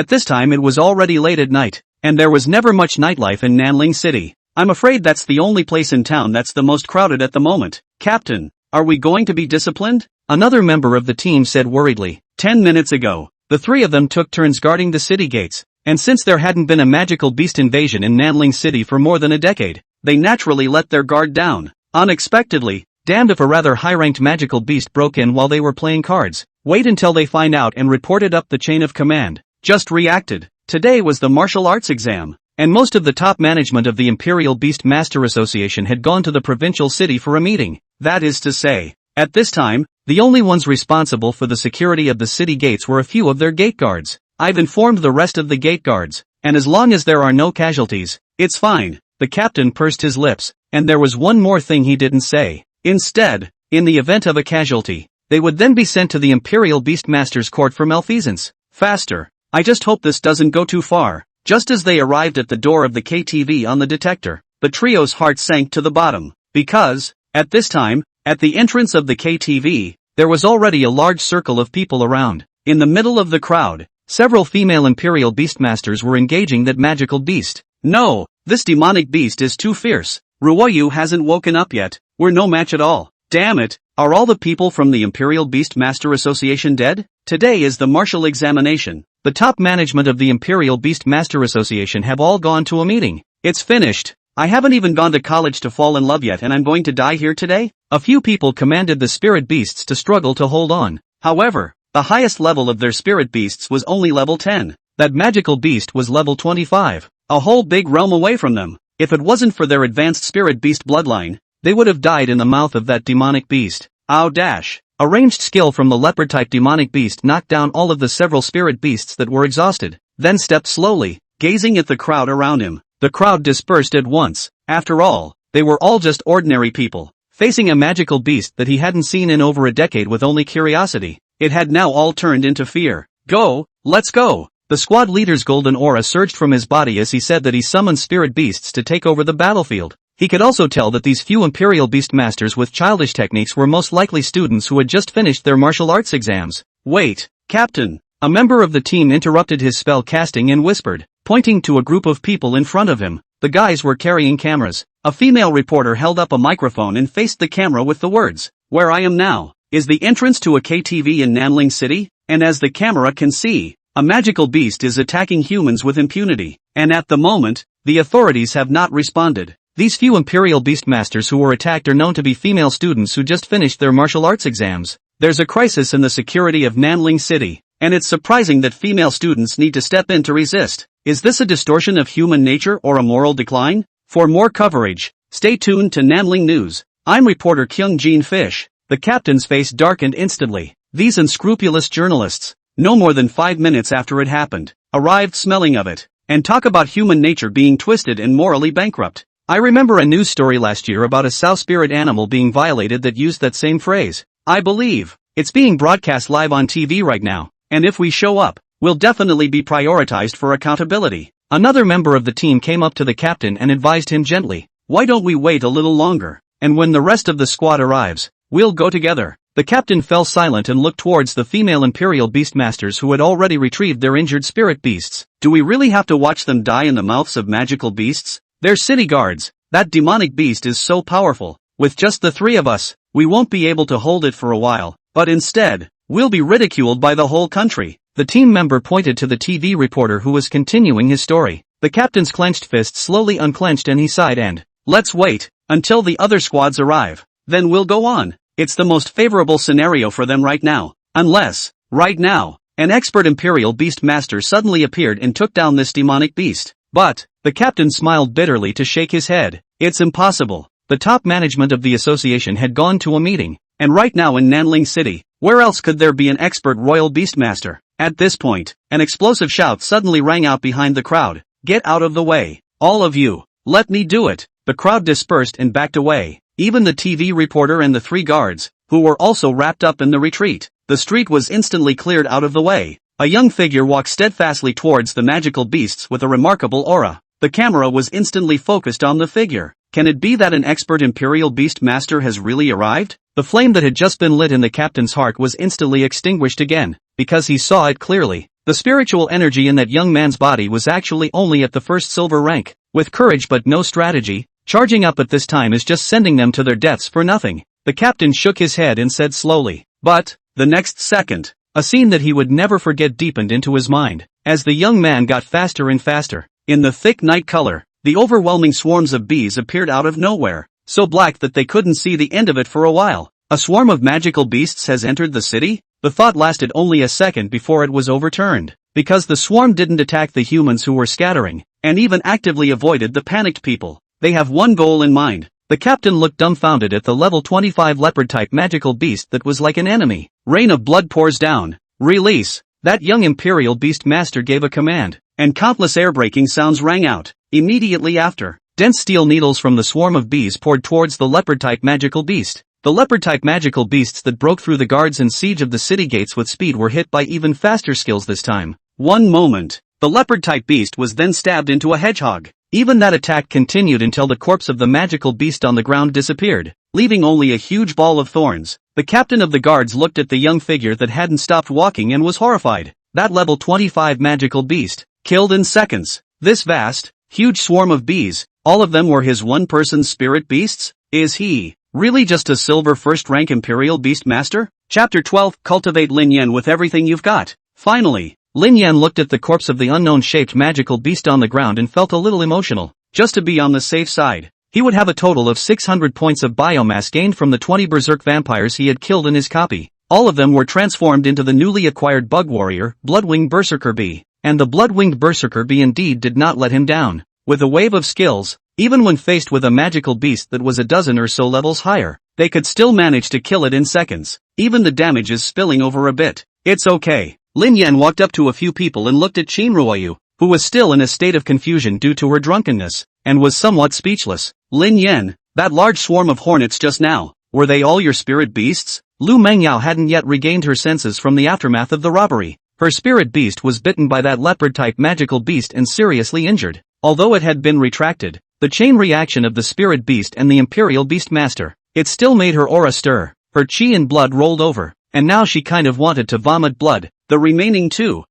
this time it was already late at night, and there was never much nightlife in Nanling City. I'm afraid that's the only place in town that's the most crowded at the moment. Captain, are we going to be disciplined? Another member of the team said worriedly. 10 minutes ago, the three of them took turns guarding the city gates, and since there hadn't been a magical beast invasion in Nanling City for more than a decade, they naturally let their guard down. Unexpectedly, damned if a rather high-ranked magical beast broke in while they were playing cards. Wait until they find out and report it up the chain of command. Just reacted. Today was the martial arts exam, and most of the top management of the Imperial Beast Master Association had gone to the provincial city for a meeting. That is to say, at this time, the only ones responsible for the security of the city gates were a few of their gate guards. I've informed the rest of the gate guards, and as long as there are no casualties, it's fine. The captain pursed his lips, and there was one more thing he didn't say. Instead, in the event of a casualty, they would then be sent to the Imperial Beastmaster's court for malfeasance. Faster. I just hope this doesn't go too far. Just as they arrived at the door of the KTV on the detector, the trio's heart sank to the bottom, because, at this time, at the entrance of the KTV, there was already a large circle of people around. In the middle of the crowd, several female Imperial Beastmasters were engaging that magical beast. No, this demonic beast is too fierce. Ruoyu hasn't woken up yet. We're no match at all. Damn it, are all the people from the Imperial Beast Master Association dead? Today is the martial examination. The top management of the Imperial Beast Master Association have all gone to a meeting. It's finished. I haven't even gone to college to fall in love yet and I'm going to die here today? A few people commanded the spirit beasts to struggle to hold on. However, the highest level of their spirit beasts was only level 10. That magical beast was level 25. A whole big realm away from them. If it wasn't for their advanced spirit beast bloodline, they would have died in the mouth of that demonic beast. Ow dash. A ranged skill from the leopard-type demonic beast knocked down all of the several spirit beasts that were exhausted, then stepped slowly, gazing at the crowd around him. The crowd dispersed at once. After all, they were all just ordinary people, facing a magical beast that he hadn't seen in over a decade with only curiosity. It had now all turned into fear. Go, let's go. The squad leader's golden aura surged from his body as he said that he summoned spirit beasts to take over the battlefield. He could also tell that these few Imperial Beastmasters with childish techniques were most likely students who had just finished their martial arts exams. Wait, Captain! A member of the team interrupted his spell casting and whispered, pointing to a group of people in front of him. The guys were carrying cameras. A female reporter held up a microphone and faced the camera with the words, "Where I am now is the entrance to a KTV in Nanling City, and as the camera can see, a magical beast is attacking humans with impunity, and at the moment, the authorities have not responded." These few Imperial Beastmasters who were attacked are known to be female students who just finished their martial arts exams. There's a crisis in the security of Nanling City, and it's surprising that female students need to step in to resist. Is this a distortion of human nature or a moral decline? For more coverage, stay tuned to Nanling News. I'm reporter Kyung Jin Fish. The captain's face darkened instantly. These unscrupulous journalists, no more than 5 minutes after it happened, arrived smelling of it. And talk about human nature being twisted and morally bankrupt. I remember a news story last year about a sow spirit animal being violated that used that same phrase. I believe It's being broadcast live on TV right now, and if we show up, we'll definitely be prioritized for accountability. Another member of the team came up to the captain and advised him gently, "Why don't we wait a little longer, and when the rest of the squad arrives, we'll go together." The captain fell silent and looked towards the female Imperial Beastmasters who had already retrieved their injured spirit beasts. Do we really have to watch them die in the mouths of magical beasts? They're city guards. That demonic beast is so powerful. With just the three of us, we won't be able to hold it for a while, but instead, we'll be ridiculed by the whole country. The team member pointed to the TV reporter who was continuing his story. The captain's clenched fist slowly unclenched and he sighed and, "Let's wait until the other squads arrive. Then we'll go on. It's the most favorable scenario for them right now. Unless, right now, an expert Imperial Beast Master suddenly appeared and took down this demonic beast." But, the captain smiled bitterly to shake his head. It's impossible. The top management of the association had gone to a meeting, and right now in Nanling City, where else could there be an expert Royal Beastmaster? At this point, an explosive shout suddenly rang out behind the crowd. "Get out of the way. All of you. Let me do it." The crowd dispersed and backed away. Even the TV reporter and the three guards, who were also wrapped up in the retreat. The street was instantly cleared out of the way. A young figure walked steadfastly towards the magical beasts with a remarkable aura. The camera was instantly focused on the figure. Can it be that an expert Imperial Beast Master has really arrived? The flame that had just been lit in the captain's heart was instantly extinguished again, because he saw it clearly. The spiritual energy in that young man's body was actually only at the first silver rank. With courage but no strategy, charging up at this time is just sending them to their deaths for nothing. The captain shook his head and said slowly. But, the next second, a scene that he would never forget deepened into his mind, as the young man got faster and faster. In the thick night color, the overwhelming swarms of bees appeared out of nowhere, so black that they couldn't see the end of it for a while. A swarm of magical beasts has entered the city? The thought lasted only a second before it was overturned, because the swarm didn't attack the humans who were scattering, and even actively avoided the panicked people. They have one goal in mind. The captain looked dumbfounded at the level 25 leopard-type magical beast that was like an enemy. Rain of blood pours down. Release. That young Imperial Beast Master gave a command, and countless air-breaking sounds rang out. Immediately after, dense steel needles from the swarm of bees poured towards the leopard-type magical beast. The leopard-type magical beasts that broke through the guards and siege of the city gates with speed were hit by even faster skills this time. One moment. The leopard-type beast was then stabbed into a hedgehog. Even that attack continued until the corpse of the magical beast on the ground disappeared, leaving only a huge ball of thorns. The captain of the guards looked at the young figure that hadn't stopped walking and was horrified. That level 25 magical beast, killed in seconds. This vast, huge swarm of bees, all of them were his one-person spirit beasts? Is he really just a silver first-rank Imperial Beast Master? Chapter 12, Cultivate Lin Yan with everything you've got. Finally, Lin Yan looked at the corpse of the unknown-shaped magical beast on the ground and felt a little emotional. Just to be on the safe side, he would have a total of 600 points of biomass gained from the 20 berserk vampires he had killed in his copy. All of them were transformed into the newly acquired bug warrior, Bloodwinged Berserker Bee. And the Blood-Winged Berserker Bee indeed did not let him down. With a wave of skills, even when faced with a magical beast that was a dozen or so levels higher, they could still manage to kill it in seconds. Even the damage is spilling over a bit. It's okay. Lin Yan walked up to a few people and looked at Chinruoyu, who was still in a state of confusion due to her drunkenness, and was somewhat speechless. Lin Yan, that large swarm of hornets just now, were they all your spirit beasts? Lu Mengyao hadn't yet regained her senses from the aftermath of the robbery. Her spirit beast was bitten by that leopard-type magical beast and seriously injured. Although it had been retracted, the chain reaction of the spirit beast and the Imperial Beast Master, it still made her aura stir. Her chi and blood rolled over, and now she kind of wanted to vomit blood. The remaining two,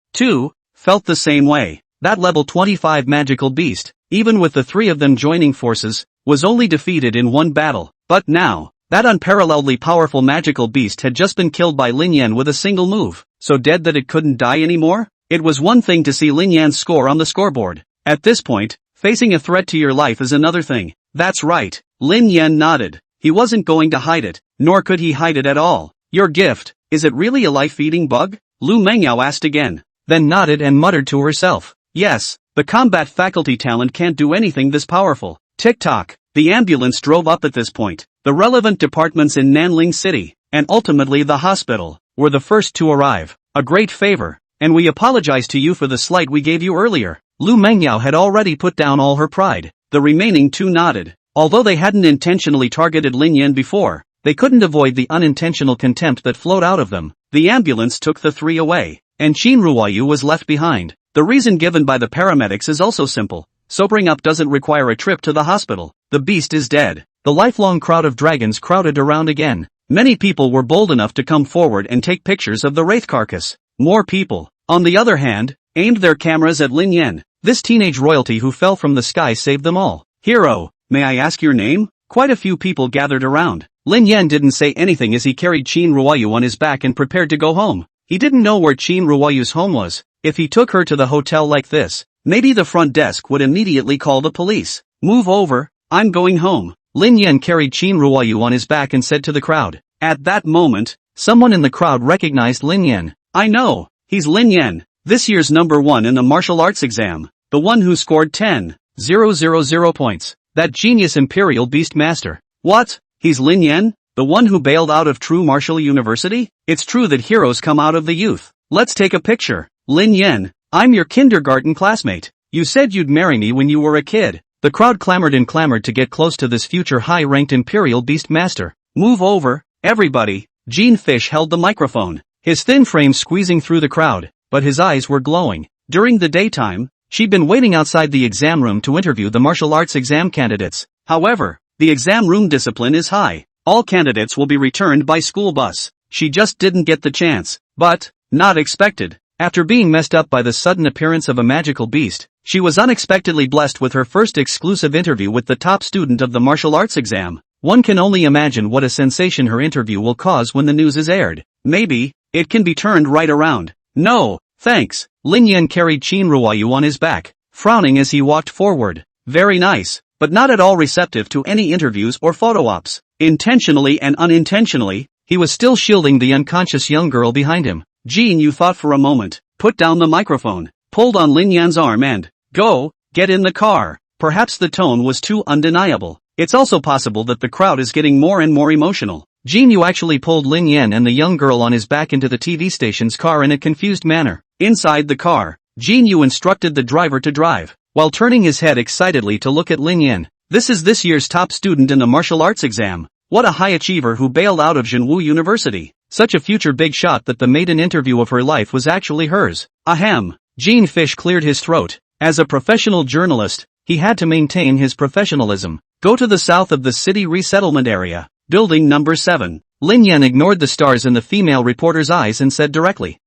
felt the same way. That level 25 magical beast, even with the three of them joining forces, was only defeated in one battle. But now, that unparalleledly powerful magical beast had just been killed by Lin Yan with a single move, so dead that it couldn't die anymore? It was one thing to see Lin Yan's score on the scoreboard. At this point, facing a threat to your life is another thing. That's right. Lin Yan nodded. He wasn't going to hide it, nor could he hide it at all. Your gift, is it really a life-eating bug? Lu Mengyao asked again, then nodded and muttered to herself. Yes, the combat faculty talent can't do anything this powerful. Tick-tock. The ambulance drove up at this point. The relevant departments in Nanling City, and ultimately the hospital, were the first to arrive. A great favor, and we apologize to you for the slight we gave you earlier. Lu Mengyao had already put down all her pride. The remaining two nodded. Although they hadn't intentionally targeted Lin Yan before, they couldn't avoid the unintentional contempt that flowed out of them. The ambulance took the three away, and Chin Ruoyu was left behind. The reason given by the paramedics is also simple. Sobering up doesn't require a trip to the hospital. The beast is dead. The lifelong crowd of dragons crowded around again. Many people were bold enough to come forward and take pictures of the wraith carcass. More people, on the other hand, aimed their cameras at Lin Yan. This teenage royalty who fell from the sky saved them all. Hero, may I ask your name? Quite a few people gathered around. Lin Yan didn't say anything as he carried Chin Ruoyu on his back and prepared to go home. He didn't know where Chin Ruoyu's home was. If he took her to the hotel like this, maybe the front desk would immediately call the police. Move over, I'm going home. Lin Yan carried Chin Ruoyu on his back and said to the crowd. At that moment, someone in the crowd recognized Lin Yan. I know, he's Lin Yan, this year's #1 in the martial arts exam. The one who scored 10,000 points. That genius Imperial Beast Master. What? He's Lin Yan? The one who bailed out of True Martial University? It's true that heroes come out of the youth. Let's take a picture. Lin Yan, I'm your kindergarten classmate. You said you'd marry me when you were a kid. The crowd clamored to get close to this future high-ranked Imperial Beast Master. Move over, everybody. Gene Fish held the microphone, his thin frame squeezing through the crowd, but his eyes were glowing. During the daytime, she'd been waiting outside the exam room to interview the martial arts exam candidates. However, the exam room discipline is high. All candidates will be returned by school bus. She just didn't get the chance. But, not expected. After being messed up by the sudden appearance of a magical beast, she was unexpectedly blessed with her first exclusive interview with the top student of the martial arts exam. One can only imagine what a sensation her interview will cause when the news is aired. Maybe, it can be turned right around. No, thanks. Lin Yan carried Chin Ruoyu on his back, frowning as he walked forward. Very nice, but not at all receptive to any interviews or photo ops. Intentionally and unintentionally, he was still shielding the unconscious young girl behind him. Jean, you thought for a moment, put down the microphone, pulled on Lin Yan's arm and, go, get in the car. Perhaps the tone was too undeniable. It's also possible that the crowd is getting more and more emotional. Jean Yu actually pulled Lin Yan and the young girl on his back into the TV station's car in a confused manner. Inside the car, Jean Yu instructed the driver to drive, while turning his head excitedly to look at Lin Yan. This is this year's top student in the martial arts exam. What a high achiever who bailed out of Jinwu University. Such a future big shot that the maiden interview of her life was actually hers. Ahem. Gene Fish cleared his throat. As a professional journalist, he had to maintain his professionalism. Go to the south of the city resettlement area. Building number 7. Lin Yan ignored the stars in the female reporter's eyes and said directly,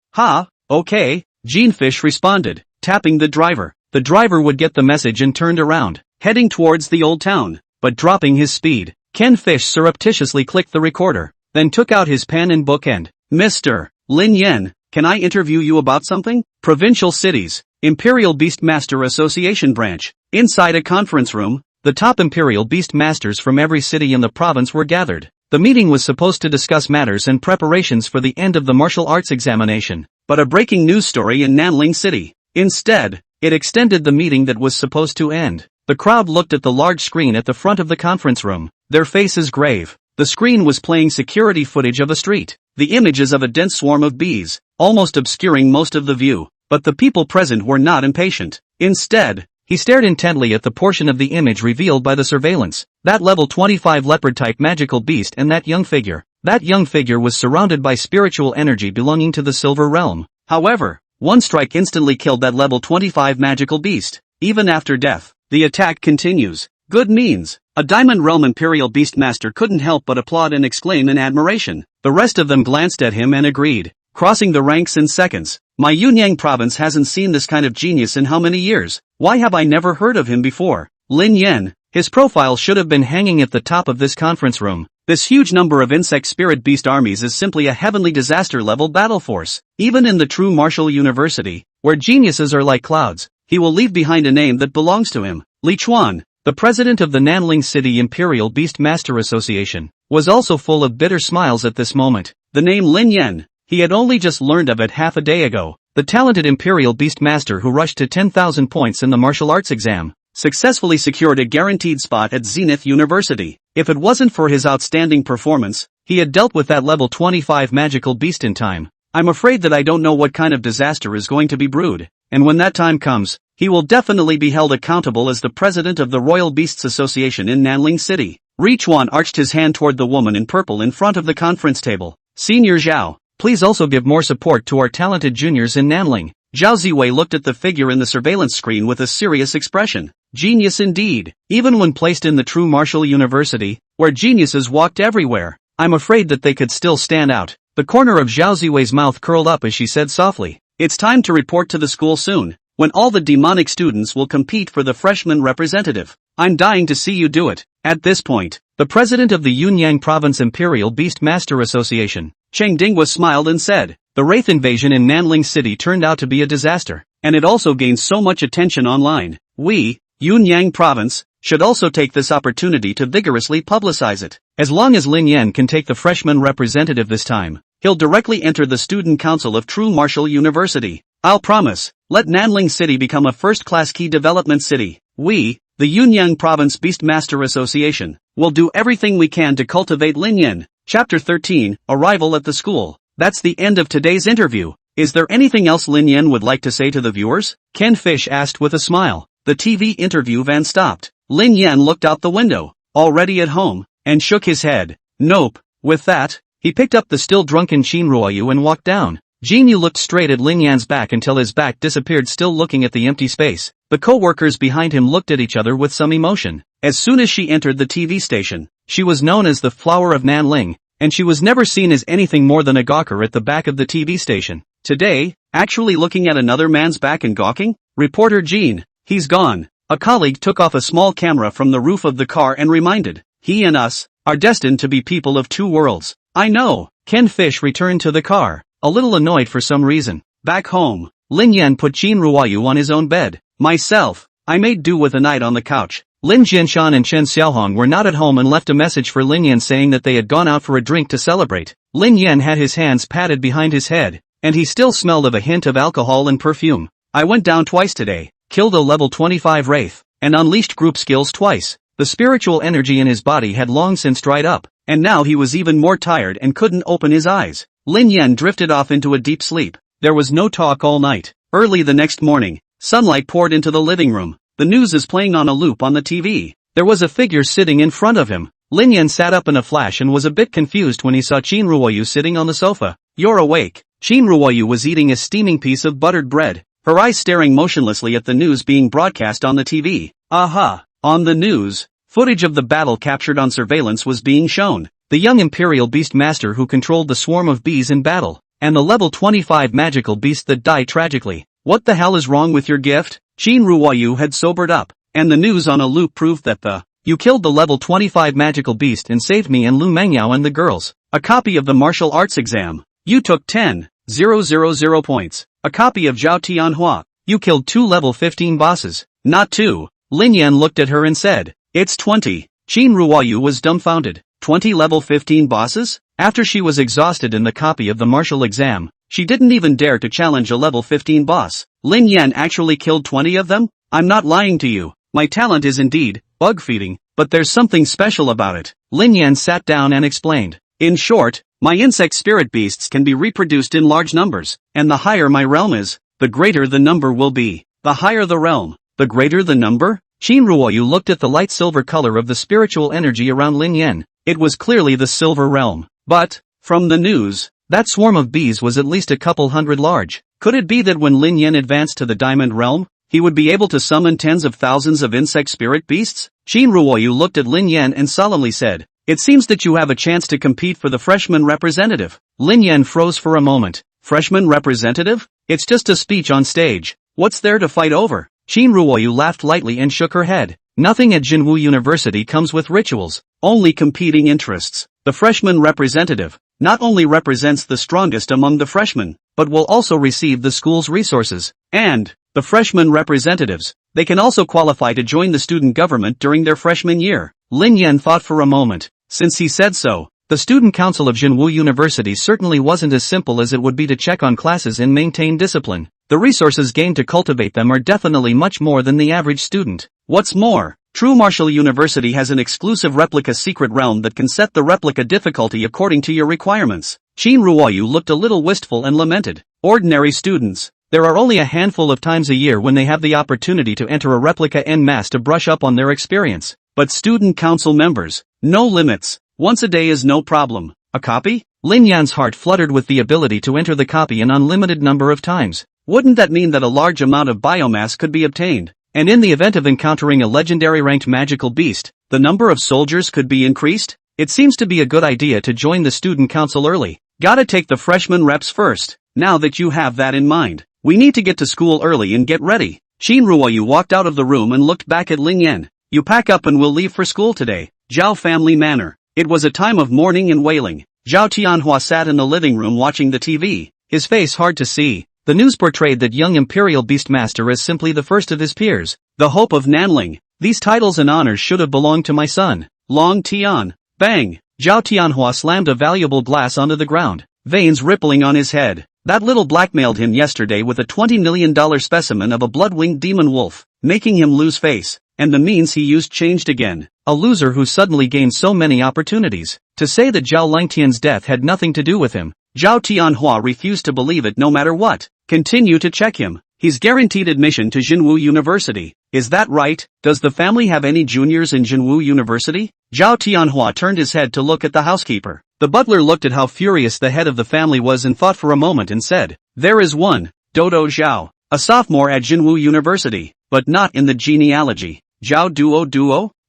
okay. Gene Fish responded, tapping the driver. The driver would get the message and turned around, heading towards the old town, but dropping his speed. Ken Fish surreptitiously clicked the recorder, then took out his pen and book and, Mr. Lin Yan, can I interview you about something? Provincial Cities, Imperial Beast Master Association branch. Inside a conference room, the top Imperial Beast Masters from every city in the province were gathered. The meeting was supposed to discuss matters and preparations for the end of the martial arts examination, but a breaking news story in Nanling City. Instead, it extended the meeting that was supposed to end. The crowd looked at the large screen at the front of the conference room, their faces grave. The screen was playing security footage of a street, the images of a dense swarm of bees, almost obscuring most of the view, but the people present were not impatient. Instead, he stared intently at the portion of the image revealed by the surveillance, that level 25 leopard-type magical beast and that young figure. That young figure was surrounded by spiritual energy belonging to the Silver Realm. However, one strike instantly killed that level 25 magical beast. Even after death, the attack continues. Good means. A Diamond Realm Imperial Beastmaster couldn't help but applaud and exclaim in admiration. The rest of them glanced at him and agreed, crossing the ranks in seconds. My Yunyang province hasn't seen this kind of genius in how many years? Why have I never heard of him before? Lin Yan, his profile should have been hanging at the top of this conference room. This huge number of insect spirit beast armies is simply a heavenly disaster level battle force. Even in the true martial university, where geniuses are like clouds, he will leave behind a name that belongs to him. Li Chuan, the president of the Nanling City Imperial Beast Master Association, was also full of bitter smiles at this moment. The name Lin Yan, he had only just learned of it half a day ago. The talented Imperial Beast Master who rushed to 10,000 points in the martial arts exam, successfully secured a guaranteed spot at Zenith University. If it wasn't for his outstanding performance, he had dealt with that level 25 magical beast in time. I'm afraid that I don't know what kind of disaster is going to be brewed, and when that time comes, he will definitely be held accountable as the president of the Royal Beasts Association in Nanling City. Richuan arched his hand toward the woman in purple in front of the conference table. Senior Zhao, please also give more support to our talented juniors in Nanling. Zhao Ziwei looked at the figure in the surveillance screen with a serious expression. Genius indeed. Even when placed in the true martial university, where geniuses walked everywhere, I'm afraid that they could still stand out. The corner of Zhao Ziwei's mouth curled up as she said softly, "It's time to report to the school soon, when all the demonic students will compete for the freshman representative. I'm dying to see you do it." At this point, the president of the Yunyang Province Imperial Beast Master Association, Cheng Dinghua, smiled and said, "The Wraith invasion in Nanling City turned out to be a disaster, and it also gained so much attention online. We, Yunyang Province, should also take this opportunity to vigorously publicize it. As long as Lin Yan can take the freshman representative this time, he'll directly enter the student council of True Martial University. I'll promise, let Nanling City become a first-class key development city. We, the Yunyang Province Beastmaster Association, will do everything we can to cultivate Lin Yan." Chapter 13, Arrival at the School. That's the end of today's interview. Is there anything else Lin Yan would like to say to the viewers? Ken Fish asked with a smile. The TV interview van stopped. Lin Yan looked out the window, already at home, and shook his head. Nope. With that, he picked up the still drunken Qin Ruoyu and walked down. Jin Yu looked straight at Lin Yan's back until his back disappeared, still looking at the empty space. The co-workers behind him looked at each other with some emotion. As soon as she entered the TV station, she was known as the Flower of Nanling, and she was never seen as anything more than a gawker at the back of the TV station. Today, actually looking at another man's back and gawking? Reporter Jean, he's gone. A colleague took off a small camera from the roof of the car and reminded, he and us are destined to be people of two worlds. I know. Ken Fish returned to the car, a little annoyed for some reason. Back home, Lin Yan put Qin Ruoyu on his own bed. Myself, I made do with a night on the couch. Lin Jianshan and Chen Xiaohong were not at home and left a message for Lin Yan saying that they had gone out for a drink to celebrate. Lin Yan had his hands patted behind his head, and he still smelled of a hint of alcohol and perfume. I went down twice today, killed a level 25 wraith, and unleashed group skills twice. The spiritual energy in his body had long since dried up, and now he was even more tired and couldn't open his eyes. Lin Yan drifted off into a deep sleep. There was no talk all night. Early the next morning, sunlight poured into the living room. The news is playing on a loop on the TV. There was a figure sitting in front of him. Lin Yan sat up in a flash and was a bit confused when he saw Qin Ruoyu sitting on the sofa. You're awake. Qin Ruoyu was eating a steaming piece of buttered bread, her eyes staring motionlessly at the news being broadcast on the TV. Aha! On the news, footage of the battle captured on surveillance was being shown. The young Imperial Beast Master who controlled the swarm of bees in battle, and the level 25 magical beast that died tragically. What the hell is wrong with your gift? Qin Ruoyu had sobered up, and the news on a loop proved that you killed the level 25 magical beast and saved me and Lu Mengyao and the girls. A copy of the martial arts exam. You took 10,000 points. A copy of Zhao Tianhua. You killed 2 level 15 bosses. Not 2. Lin Yan looked at her and said, it's 20. Qin Ruoyu was dumbfounded. 20 level 15 bosses? After she was exhausted in the copy of the martial exam, she didn't even dare to challenge a level 15 boss. Lin Yan actually killed 20 of them? I'm not lying to you. My talent is indeed bug feeding, but there's something special about it. Lin Yan sat down and explained. In short, my insect spirit beasts can be reproduced in large numbers, and the higher my realm is, the greater the number will be. The higher the realm, the greater the number? Qin Ruoyu looked at the light silver color of the spiritual energy around Lin Yan. It was clearly the silver realm. But, from the news, that swarm of bees was at least a couple hundred large. Could it be that when Lin Yan advanced to the diamond realm, he would be able to summon tens of thousands of insect spirit beasts? Qin Ruoyu looked at Lin Yan and solemnly said, it seems that you have a chance to compete for the freshman representative. Lin Yan froze for a moment. Freshman representative? It's just a speech on stage. What's there to fight over? Qin Ruoyu laughed lightly and shook her head. Nothing at Jinwu University comes with rituals, only competing interests. The freshman representative not only represents the strongest among the freshmen, but will also receive the school's resources. And the freshman representatives, they can also qualify to join the student government during their freshman year. Lin Yan thought for a moment. Since he said so, the student council of Jinwu University certainly wasn't as simple as it would be to check on classes and maintain discipline. The resources gained to cultivate them are definitely much more than the average student. What's more, True Martial University has an exclusive replica secret realm that can set the replica difficulty according to your requirements. Qin Ruoyu looked a little wistful and lamented. Ordinary students, there are only a handful of times a year when they have the opportunity to enter a replica en masse to brush up on their experience. But student council members, No limits. Once a day is no problem. A copy? Lin Yan's heart fluttered with the ability to enter the copy an unlimited number of times. Wouldn't that mean that a large amount of biomass could be obtained? And in the event of encountering a legendary ranked magical beast, the number of soldiers could be increased? It seems to be a good idea to join the student council early. Gotta take the freshman reps first. Now that you have that in mind, we need to get to school early and get ready. Qin Ruoyu walked out of the room and looked back at Lin Yan. You pack up and we'll leave for school today. Zhao family manor. It was a time of mourning and wailing. Zhao Tianhua sat in the living room watching the TV, his face hard to see. The news portrayed that young Imperial Beastmaster as simply the first of his peers, the hope of Nanling. These titles and honors should have belonged to my son, Long Tian. Bang! Zhao Tianhua slammed a valuable glass onto the ground, veins rippling on his head. That little blackmailed him yesterday with a $20 million specimen of a blood-winged demon wolf, making him lose face, and the means he used changed again. A loser who suddenly gained so many opportunities. To say that Zhao Langtian's death had nothing to do with him, Zhao Tianhua refused to believe it no matter what. Continue to check him. He's guaranteed admission to Jinwu University. Is that right? Does the family have any juniors in Jinwu University? Zhao Tianhua turned his head to look at the housekeeper. The butler looked at how furious the head of the family was and thought for a moment and said, there is one, Dodo Zhao, a sophomore at Jinwu University, but not in the genealogy. Zhao Duo?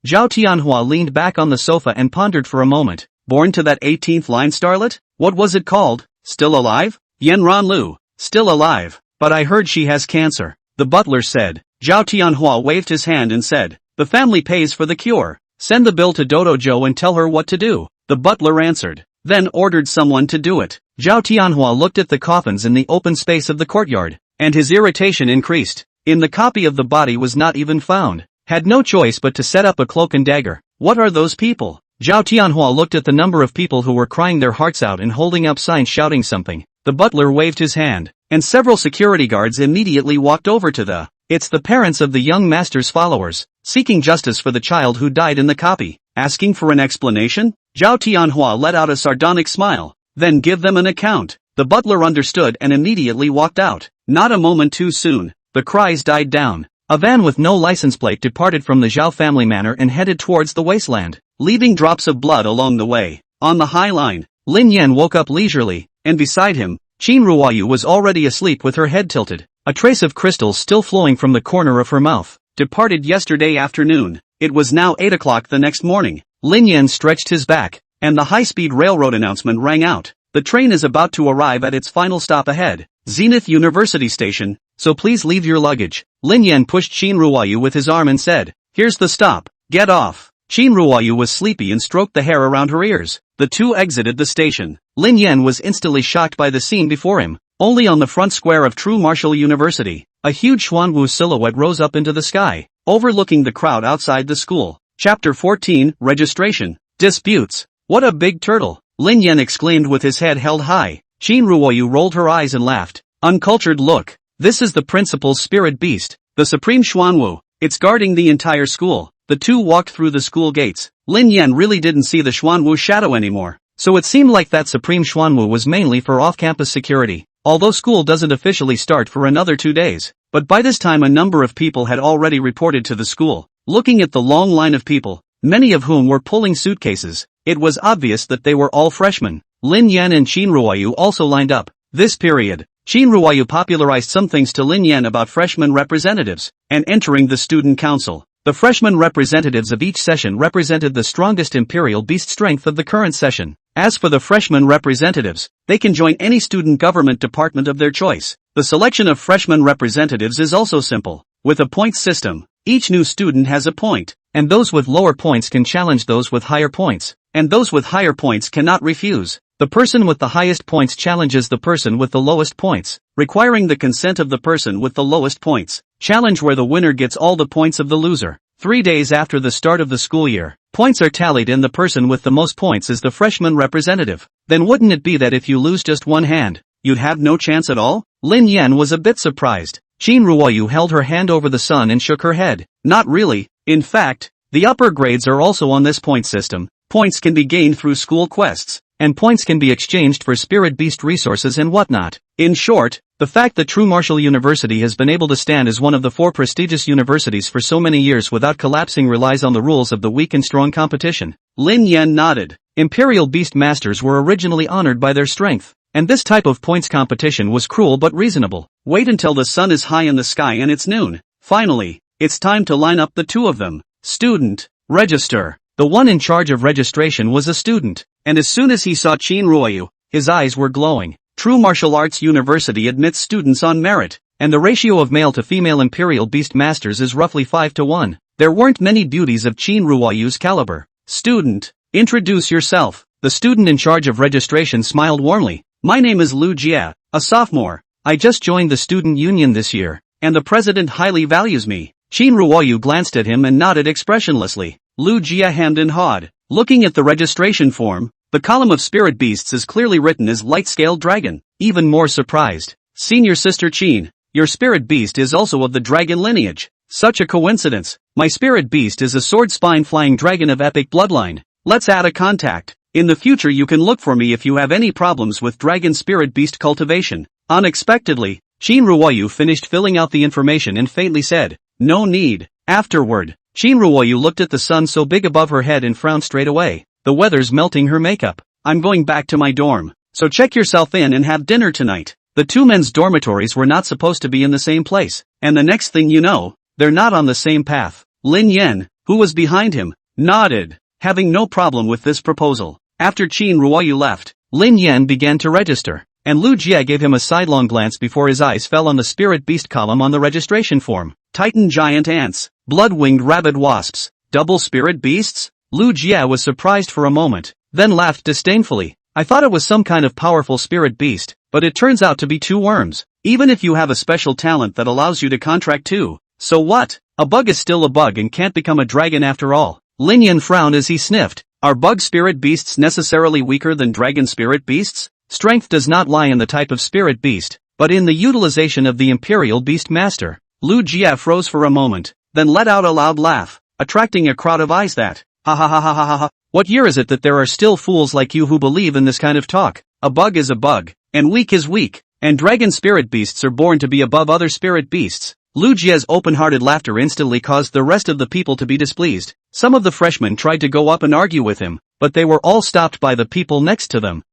Zhao Tianhua leaned back on the sofa and pondered for a moment. Born to that 18th line starlet? What was it called? Still alive? Yan Ranlu. Still alive. But I heard she has cancer, the butler said. Zhao Tianhua waved his hand and said, the family pays for the cure. Send the bill to Dodo Zhou and tell her what to do. The butler answered, then ordered someone to do it. Zhao Tianhua looked at the coffins in the open space of the courtyard, and his irritation increased. In the copy of the body was not even found. Had no choice but to set up a cloak and dagger. What are those people? Zhao Tianhua looked at the number of people who were crying their hearts out and holding up signs shouting something. The butler waved his hand, and several security guards immediately walked over to the. It's the parents of the young master's followers, seeking justice for the child who died in the copy, asking for an explanation? Zhao Tianhua let out a sardonic smile. Then give them an account. The butler understood and immediately walked out. Not a moment too soon. The cries died down. A van with no license plate departed from the Zhao family manor and headed towards the wasteland, leaving drops of blood along the way. On the high line, Lin Yan woke up leisurely, and beside him, Qin Ruoyu was already asleep with her head tilted. A trace of crystals still flowing from the corner of her mouth. Departed yesterday afternoon. It was now 8 o'clock the next morning. Lin Yan stretched his back, and the high-speed railroad announcement rang out. The train is about to arrive at its final stop ahead, Zenith University Station, so please leave your luggage. Lin Yan pushed Qin Ruoyu with his arm and said, here's the stop, get off. Qin Ruoyu was sleepy and stroked the hair around her ears. The two exited the station. Lin Yan was instantly shocked by the scene before him. Only on the front square of True Martial University, a huge Xuanwu silhouette rose up into the sky, overlooking the crowd outside the school. Chapter 14, Registration. Disputes. What a big turtle, Lin Yan exclaimed with his head held high. Qin Ruoyu rolled her eyes and laughed. Uncultured look. This is the principal's spirit beast, the supreme Xuanwu. It's guarding the entire school. The two walked through the school gates. Lin Yan really didn't see the Xuanwu shadow anymore, so it seemed like that supreme Xuanwu was mainly for off-campus security. Although school doesn't officially start for another 2 days, but by this time a number of people had already reported to the school. Looking at the long line of people, many of whom were pulling suitcases, it was obvious that they were all freshmen. Lin Yan and Qin Ruoyu also lined up. This period, Qin Ruoyu popularized some things to Lin Yan about freshman representatives, and entering the student council. The freshman representatives of each session represented the strongest imperial beast strength of the current session. As for the freshman representatives, they can join any student government department of their choice. The selection of freshman representatives is also simple. With a points system, each new student has a point, and those with lower points can challenge those with higher points, and those with higher points cannot refuse. The person with the highest points challenges the person with the lowest points, requiring the consent of the person with the lowest points. Challenge where the winner gets all the points of the loser. 3 days after the start of the school year, points are tallied and the person with the most points is the freshman representative. Then wouldn't it be that if you lose just one hand, you'd have no chance at all? Lin Yan was a bit surprised. Qin Ruoyu held her hand over the sun and shook her head. Not really. In fact, the upper grades are also on this point system. Points can be gained through school quests, and points can be exchanged for spirit beast resources and whatnot. In short, The fact that True Martial University has been able to stand as one of the 4 prestigious universities for so many years without collapsing relies on the rules of the weak and strong competition. Lin Yan nodded. Imperial Beast Masters were originally honored by their strength, and this type of points competition was cruel but reasonable. Wait until the sun is high in the sky and it's noon. Finally, it's time to line up the 2 of them. Student, register. The one in charge of registration was a student, and as soon as he saw Qin Ruoyu, his eyes were glowing. True Martial Arts University admits students on merit, and the ratio of male to female Imperial Beast Masters is roughly 5 to 1. There weren't many beauties of Qin Ruoyu's caliber. Student, introduce yourself. The student in charge of registration smiled warmly. My name is Lu Jia, a sophomore. I just joined the student union this year, and the president highly values me. Qin Ruoyu glanced at him and nodded expressionlessly. Lu Jia hemmed and hawed. Looking at the registration form, the column of spirit beasts is clearly written as light-scaled dragon. Even more surprised. Senior sister Qin, your spirit beast is also of the dragon lineage. Such a coincidence. My spirit beast is a sword-spine flying dragon of epic bloodline. Let's add a contact. In the future you can look for me if you have any problems with dragon spirit beast cultivation. Unexpectedly, Qin Ruoyu finished filling out the information and faintly said, no need. Afterward, Qin Ruoyu looked at the sun so big above her head and frowned straight away. The weather's melting her makeup. I'm going back to my dorm, so check yourself in and have dinner tonight. The 2 men's dormitories were not supposed to be in the same place, and the next thing you know, they're not on the same path. Lin Yan, who was behind him, nodded, having no problem with this proposal. After Qin Ruoyu left, Lin Yan began to register, and Lu Jia gave him a sidelong glance before his eyes fell on the spirit beast column on the registration form. Titan giant ants, blood-winged rabid wasps, double spirit beasts? Lu Jia was surprised for a moment, then laughed disdainfully. I thought it was some kind of powerful spirit beast, but it turns out to be 2 worms. Even if you have a special talent that allows you to contract 2, so what? A bug is still a bug and can't become a dragon after all. Lin Yan frowned as he sniffed. Are bug spirit beasts necessarily weaker than dragon spirit beasts? Strength does not lie in the type of spirit beast, but in the utilization of the Imperial Beast Master. Lu Jia froze for a moment, then let out a loud laugh, attracting a crowd of eyes that, ha ha ha ha ha ha. What year is it that there are still fools like you who believe in this kind of talk? A bug is a bug, and weak is weak, and dragon spirit beasts are born to be above other spirit beasts. Lu Jia's open-hearted laughter instantly caused the rest of the people to be displeased. Some of the freshmen tried to go up and argue with him, but they were all stopped by the people next to them.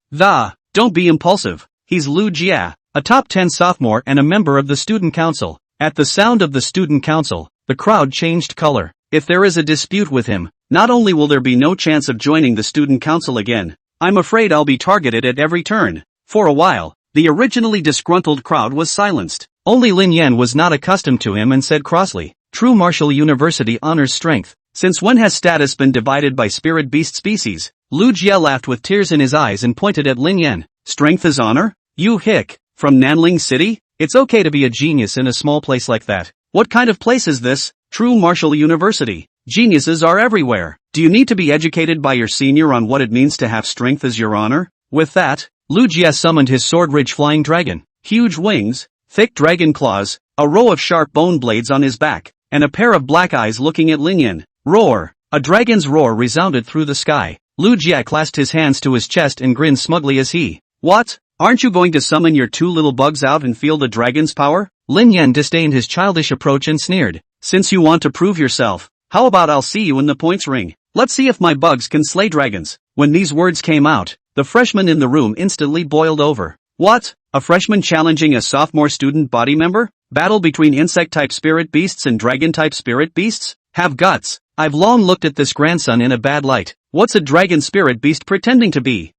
Don't be impulsive. He's Lu Jia, a top 10 sophomore and a member of the student council. At the sound of the student council, the crowd changed color. If there is a dispute with him, not only will there be no chance of joining the student council again, I'm afraid I'll be targeted at every turn. For a while, the originally disgruntled crowd was silenced. Only Lin Yan was not accustomed to him and said crossly, True Martial University honors strength. Since when has status been divided by spirit beast species? Lu Jia laughed with tears in his eyes and pointed at Lin Yan. Strength is honor? You hick, from Nanling City? It's okay to be a genius in a small place like that. What kind of place is this? True Martial University. Geniuses are everywhere. Do you need to be educated by your senior on what it means to have strength as your honor? With that, Lu Jia summoned his sword-ridge flying dragon. Huge wings, thick dragon claws, a row of sharp bone blades on his back, and a pair of black eyes looking at Lin Yan. Roar! A dragon's roar resounded through the sky. Lu Jia clasped his hands to his chest and grinned smugly as he, What? Aren't you going to summon your 2 little bugs out and feel the dragon's power? Lin Yan disdained his childish approach and sneered. Since you want to prove yourself, how about I'll see you in the points ring? Let's see if my bugs can slay dragons. When these words came out, the freshman in the room instantly boiled over. What? A freshman challenging a sophomore student body member? Battle between insect-type spirit beasts and dragon-type spirit beasts? Have guts. I've long looked at this grandson in a bad light. What's a dragon spirit beast pretending to be?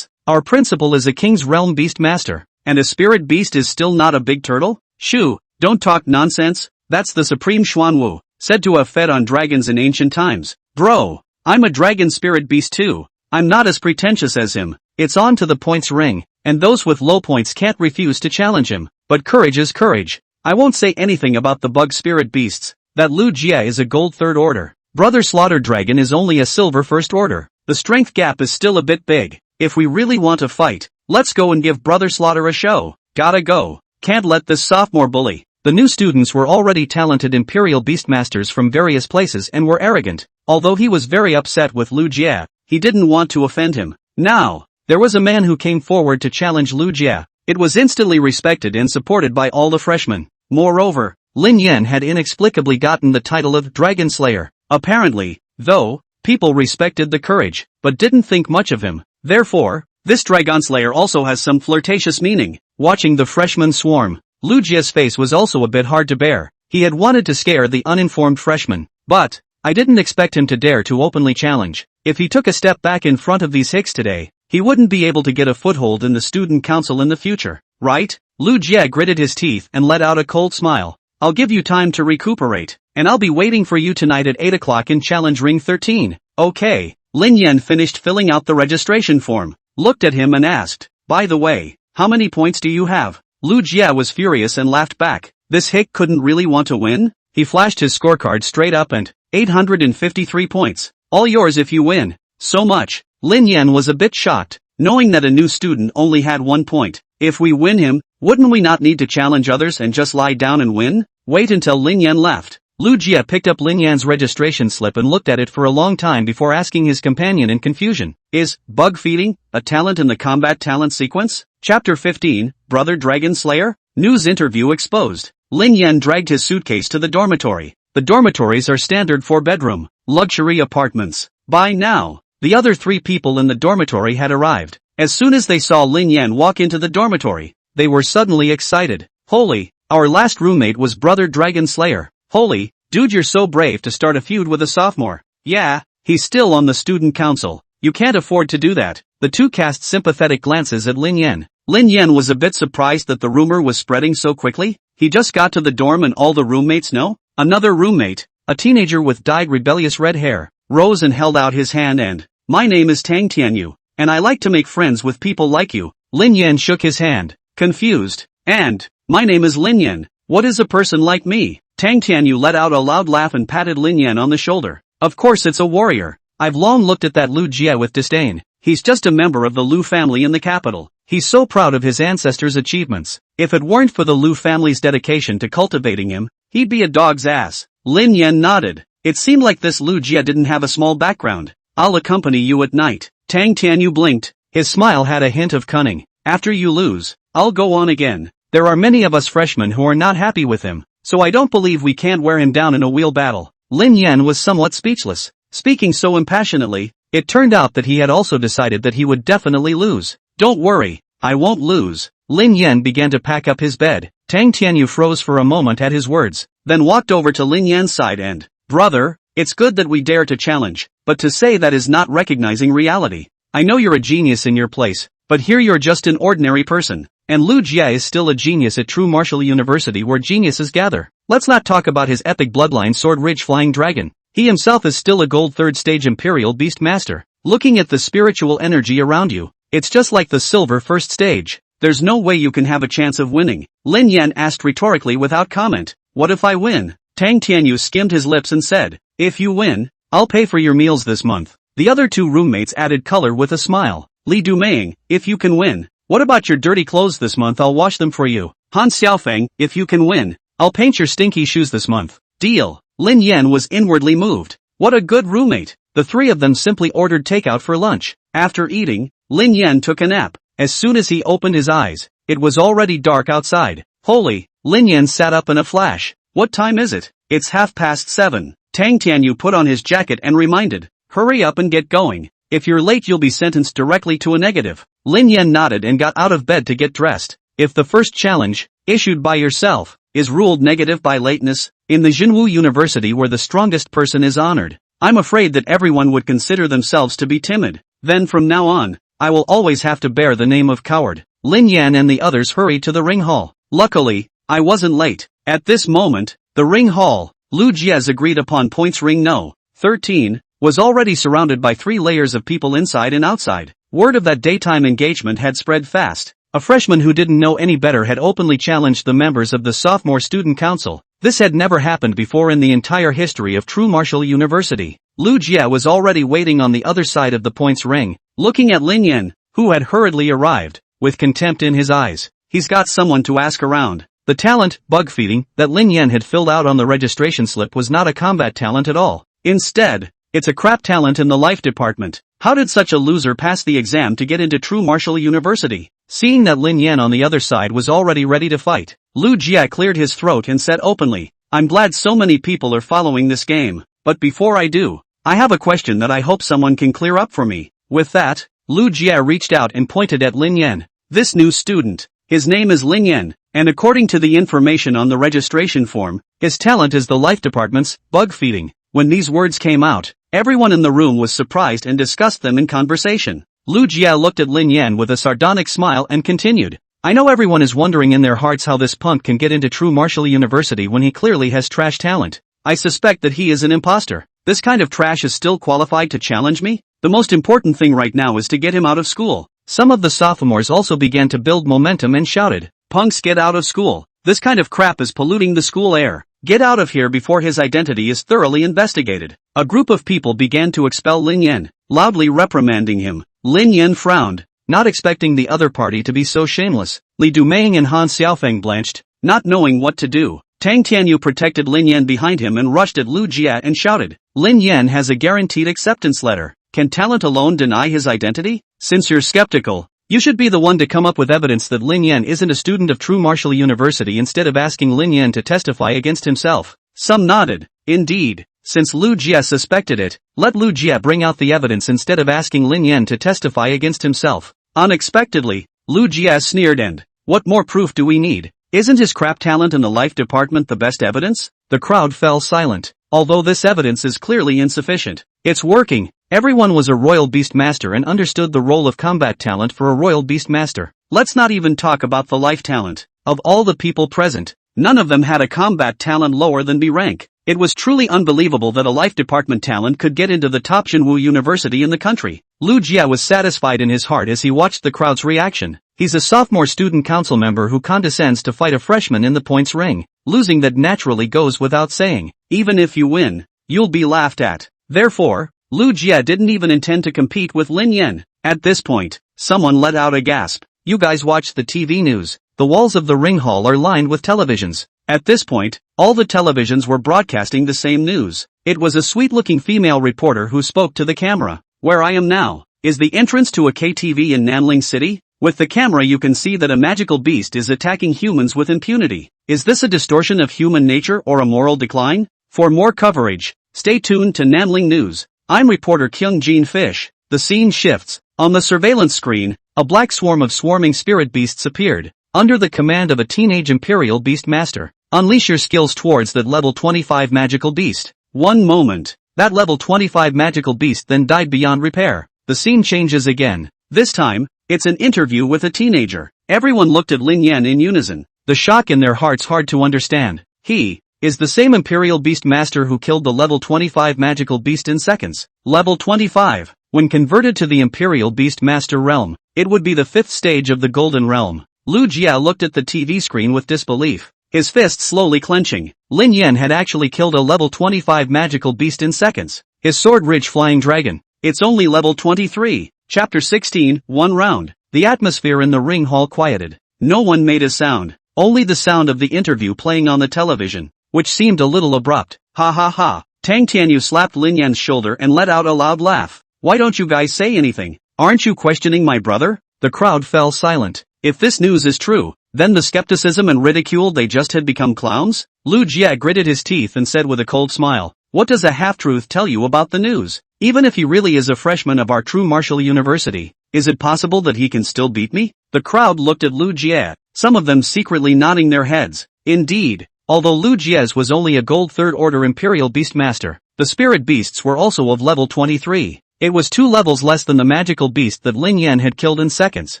Our principal is a King's Realm beast master, and a spirit beast is still not a big turtle? Shoo, don't talk nonsense. That's the supreme Xuanwu, said to have fed on dragons in ancient times. Bro, I'm a dragon spirit beast too. I'm not as pretentious as him. It's on to the points ring, and those with low points can't refuse to challenge him. But courage is courage. I won't say anything about the bug spirit beasts. That Lu Jia is a gold 3rd order. Brother Slaughter Dragon is only a silver 1st order. The strength gap is still a bit big. If we really want to fight, let's go and give Brother Slaughter a show. Gotta go. Can't let this sophomore bully. The new students were already talented Imperial Beastmasters from various places and were arrogant. Although he was very upset with Lu Jia, he didn't want to offend him. Now, there was a man who came forward to challenge Lu Jia. It was instantly respected and supported by all the freshmen. Moreover, Lin Yan had inexplicably gotten the title of Dragon Slayer. Apparently, though, people respected the courage, but didn't think much of him. Therefore, this Dragon Slayer also has some flirtatious meaning. Watching the freshmen swarm, Lu Jia's face was also a bit hard to bear. He had wanted to scare the uninformed freshmen, but I didn't expect him to dare to openly challenge. If he took a step back in front of these hicks today, he wouldn't be able to get a foothold in the student council in the future, right? Lu Jie gritted his teeth and let out a cold smile. I'll give you time to recuperate, and I'll be waiting for you tonight at 8 o'clock in Challenge Ring 13. Okay. Lin Yan finished filling out the registration form, looked at him and asked, by the way, how many points do you have? Lu Jie was furious and laughed back. This hick couldn't really want to win? He flashed his scorecard straight up and, 853 points. All yours if you win. So much. Lin Yan was a bit shocked, knowing that a new student only had 1 point. If we win him, wouldn't we not need to challenge others and just lie down and win? Wait until Lin Yan left. Lu Jie picked up Lin Yan's registration slip and looked at it for a long time before asking his companion in confusion. Is bug feeding a talent in the combat talent sequence? Chapter 15, Brother Dragon Slayer? News interview exposed. Lin Yan dragged his suitcase to the dormitory. The dormitories are standard 4-bedroom, luxury apartments. By now, the other 3 people in the dormitory had arrived. As soon as they saw Lin Yan walk into the dormitory, they were suddenly excited. Holy, our last roommate was Brother Dragon Slayer. Holy, dude, you're so brave to start a feud with a sophomore. Yeah, he's still on the student council. You can't afford to do that. The two cast sympathetic glances at Lin Yan. Lin Yan was a bit surprised that the rumor was spreading so quickly. He just got to the dorm and all the roommates know? Another roommate, a teenager with dyed rebellious red hair, rose and held out his hand and, my name is Tang Tianyu, and I like to make friends with people like you. Lin Yan shook his hand, confused, and, my name is Lin Yan, what is a person like me? Tang Tianyu let out a loud laugh and patted Lin Yan on the shoulder. Of course it's a warrior. I've long looked at that Lu Jie with disdain. He's just a member of the Lu family in the capital. He's so proud of his ancestors' achievements. If it weren't for the Lu family's dedication to cultivating him, he'd be a dog's ass. Lin Yan nodded. It seemed like this Lu Jie didn't have a small background. I'll accompany you at night. Tang Tianyu blinked. His smile had a hint of cunning. After you lose, I'll go on again. There are many of us freshmen who are not happy with him, so I don't believe we can't wear him down in a wheel battle. Lin Yan was somewhat speechless. Speaking so impassionately, it turned out that he had also decided that he would definitely lose. Don't worry, I won't lose. Lin Yan began to pack up his bed. Tang Tianyu froze for a moment at his words, then walked over to Lin Yan's side and, brother, it's good that we dare to challenge, but to say that is not recognizing reality. I know you're a genius in your place, but here you're just an ordinary person. And Lu Jie is still a genius at True Martial University where geniuses gather. Let's not talk about his epic bloodline Sword Ridge Flying Dragon. He himself is still a gold 3rd stage Imperial Beast Master. Looking at the spiritual energy around you, it's just like the silver 1st stage. There's no way you can have a chance of winning. Lin Yan asked rhetorically without comment. What if I win? Tang Tianyu skimmed his lips and said, if you win, I'll pay for your meals this month. The other 2 roommates added color with a smile. Li Dumeing, if you can win. What about your dirty clothes this month? I'll wash them for you. Han Xiaofeng, if you can win, I'll paint your stinky shoes this month. Deal. Lin Yan was inwardly moved. What a good roommate. The 3 of them simply ordered takeout for lunch. After eating, Lin Yan took a nap. As soon as he opened his eyes, it was already dark outside. Holy, Lin Yan sat up in a flash. What time is it? It's 7:30. Tang Tianyu put on his jacket and reminded, hurry up and get going. If you're late you'll be sentenced directly to a negative. Lin Yan nodded and got out of bed to get dressed. If the first challenge, issued by yourself, is ruled negative by lateness, in the Jinwu University where the strongest person is honored, I'm afraid that everyone would consider themselves to be timid. Then from now on, I will always have to bear the name of coward. Lin Yan and the others hurried to the ring hall. Luckily, I wasn't late. At this moment, the ring hall, Lu Jie's agreed upon points ring No. 13, was already surrounded by 3 layers of people inside and outside. Word of that daytime engagement had spread fast. A freshman who didn't know any better had openly challenged the members of the sophomore student council. This had never happened before in the entire history of True Martial University. Lu Jie was already waiting on the other side of the points ring, looking at Lin Yan, who had hurriedly arrived, with contempt in his eyes. He's got someone to ask around. The talent, bug feeding, that Lin Yan had filled out on the registration slip was not a combat talent at all. Instead, it's a crap talent in the life department. How did such a loser pass the exam to get into True Martial University? Seeing that Lin Yan on the other side was already ready to fight, Lu Jia cleared his throat and said openly, "I'm glad so many people are following this game, but before I do, I have a question that I hope someone can clear up for me." With that, Lu Jia reached out and pointed at Lin Yan. "This new student, his name is Lin Yan, and according to the information on the registration form, his talent is the life department's bug feeding." When these words came out, everyone in the room was surprised and discussed them in conversation. Lu Jia looked at Lin Yan with a sardonic smile and continued, "I know everyone is wondering in their hearts how this punk can get into True Martial University when he clearly has trash talent. I suspect that he is an imposter. This kind of trash is still qualified to challenge me? The most important thing right now is to get him out of school." Some of the sophomores also began to build momentum and shouted, "Punks, get out of school. This kind of crap is polluting the school air. Get out of here before his identity is thoroughly investigated." A group of people began to expel Lin Yan, loudly reprimanding him. Lin Yan frowned, not expecting the other party to be so shameless. Li Dumeng and Han Xiaofeng blanched, not knowing what to do. Tang Tianyu protected Lin Yan behind him and rushed at Lu Jia and shouted, "Lin Yan has a guaranteed acceptance letter. Can talent alone deny his identity? Since you're skeptical, you should be the one to come up with evidence that Lin Yan isn't a student of True Martial University instead of asking Lin Yan to testify against himself." Some nodded. Indeed, since Lu Jia suspected it, let Lu Jia bring out the evidence instead of asking Lin Yan to testify against himself. Unexpectedly, Lu Jia sneered and, "What more proof do we need? Isn't his crap talent in the life department the best evidence?" The crowd fell silent. Although this evidence is clearly insufficient, it's working. Everyone was a royal beast master and understood the role of combat talent for a royal beast master. Let's not even talk about the life talent. Of all the people present, none of them had a combat talent lower than B rank. It was truly unbelievable that a life department talent could get into the top Jinwu University in the country. Lu Jia was satisfied in his heart as he watched the crowd's reaction. He's a sophomore student council member who condescends to fight a freshman in the points ring. Losing that naturally goes without saying. Even if you win, you'll be laughed at. Therefore, Lu Jia didn't even intend to compete with Lin Yan. At this point, someone let out a gasp. "You guys watch the TV news. The walls of the ring hall are lined with televisions." At this point, all the televisions were broadcasting the same news. It was a sweet-looking female reporter who spoke to the camera. "Where I am now is the entrance to a KTV in Nanling City. With the camera you can see that a magical beast is attacking humans with impunity. Is this a distortion of human nature or a moral decline? For more coverage, stay tuned to Nanling News. I'm reporter Kyung Jin Fish." The scene shifts. On the surveillance screen, a black swarm of swarming spirit beasts appeared, under the command of a teenage Imperial Beast Master. "Unleash your skills towards that level 25 magical beast." One moment, that level 25 magical beast then died beyond repair. The scene changes again. This time, it's an interview with a teenager. Everyone looked at Lin Yan in unison, the shock in their hearts hard to understand. He is the same Imperial Beast Master who killed the level 25 magical beast in seconds. Level 25. When converted to the Imperial Beast Master realm, it would be the 5th stage of the Golden Realm. Lu Jia looked at the TV screen with disbelief, his fists slowly clenching. Lin Yan had actually killed a level 25 magical beast in seconds. His sword-rich flying dragon. It's only level 23. Chapter 16, One round. The atmosphere in the ring hall quieted. No one made a sound, only the sound of the interview playing on the television, which seemed a little abrupt. "Ha ha ha." Tang Tianyu slapped Lin Yan's shoulder and let out a loud laugh. "Why don't you guys say anything? Aren't you questioning my brother?" The crowd fell silent. If this news is true, then the skepticism and ridicule they just had become clowns? Lu Jia gritted his teeth and said with a cold smile, "What does a half-truth tell you about the news? Even if he really is a freshman of our True Martial University, is it possible that he can still beat me?" The crowd looked at Lu Jia, some of them secretly nodding their heads. Indeed, although Lu Jia's was only a gold 3rd order Imperial Beast Master, the spirit beasts were also of level 23. It was 2 levels less than the magical beast that Lin Yan had killed in seconds.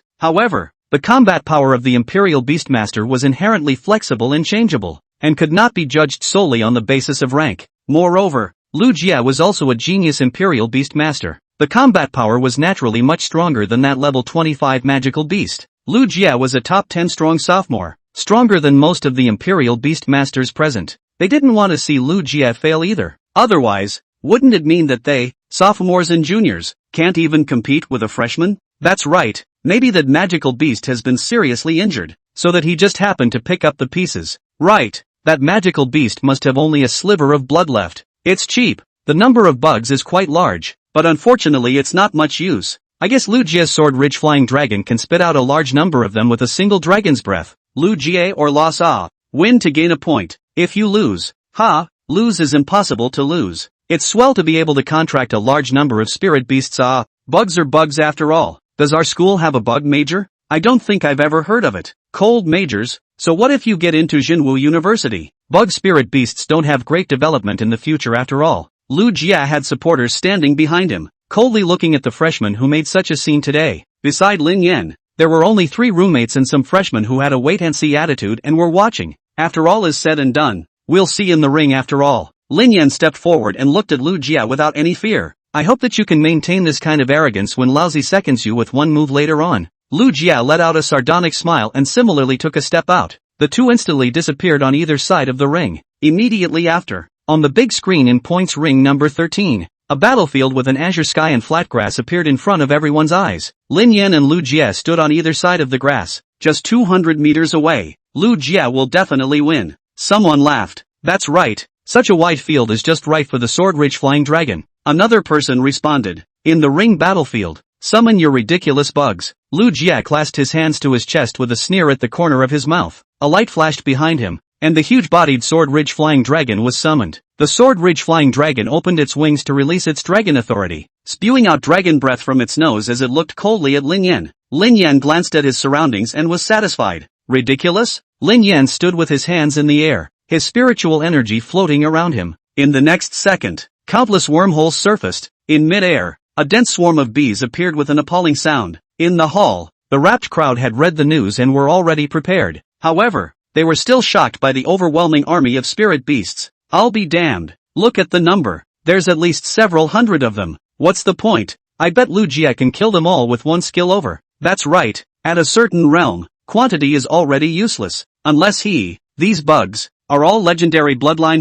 However, the combat power of the Imperial Beastmaster was inherently flexible and changeable, and could not be judged solely on the basis of rank. Moreover, Lu Jia was also a genius Imperial Beastmaster. The combat power was naturally much stronger than that level 25 magical beast. Lu Jia was a top 10 strong sophomore, stronger than most of the Imperial Beastmasters present. They didn't want to see Lu Jia fail either. Otherwise, wouldn't it mean that they, sophomores and juniors, can't even compete with a freshman? That's right, maybe that magical beast has been seriously injured, so that he just happened to pick up the pieces. Right, that magical beast must have only a sliver of blood left. It's cheap, the number of bugs is quite large, but unfortunately it's not much use. I guess Lu Jie's sword ridge flying dragon can spit out a large number of them with a single dragon's breath. Lu Jie or loss win to gain a point. If you lose, lose is impossible to lose. It's swell to be able to contract a large number of spirit beasts. Bugs are bugs after all. Does our school have a bug major? I don't think I've ever heard of it. Cold majors. So what if you get into Jinwu University? Bug spirit beasts don't have great development in the future after all. Lu Jie had supporters standing behind him, coldly looking at the freshman who made such a scene today. Beside Lin Yan, there were only 3 roommates and some freshmen who had a wait-and-see attitude and were watching. After all is said and done, we'll see in the ring after all. Lin Yan stepped forward and looked at Lu Jie without any fear. I hope that you can maintain this kind of arrogance when Lousy seconds you with one move later on. Lu Jie let out a sardonic smile and similarly took a step out. The two instantly disappeared on either side of the ring. Immediately after, on the big screen in points ring number 13, a battlefield with an azure sky and flat grass appeared in front of everyone's eyes. Lin Yan and Lu Jie stood on either side of the grass, just 200 meters away. Lu Jie will definitely win. Someone laughed. That's right, such a wide field is just right for the sword ridge flying dragon. Another person responded. In the ring battlefield, summon your ridiculous bugs. Lu Jie clasped his hands to his chest with a sneer at the corner of his mouth. A light flashed behind him, and the huge-bodied sword ridge flying dragon was summoned. The sword ridge flying dragon opened its wings to release its dragon authority, spewing out dragon breath from its nose as it looked coldly at Lin Yan. Lin Yan glanced at his surroundings and was satisfied. Ridiculous? Lin Yan stood with his hands in the air, his spiritual energy floating around him. In the next second, countless wormholes surfaced. In mid-air, a dense swarm of bees appeared with an appalling sound. In the hall, the rapt crowd had read the news and were already prepared. However, they were still shocked by the overwhelming army of spirit beasts. I'll be damned. Look at the number. There's at least several hundred of them. What's the point? I bet Lu Jie can kill them all with one skill over. That's right. At a certain realm, quantity is already useless. Unless these bugs, are all legendary bloodline.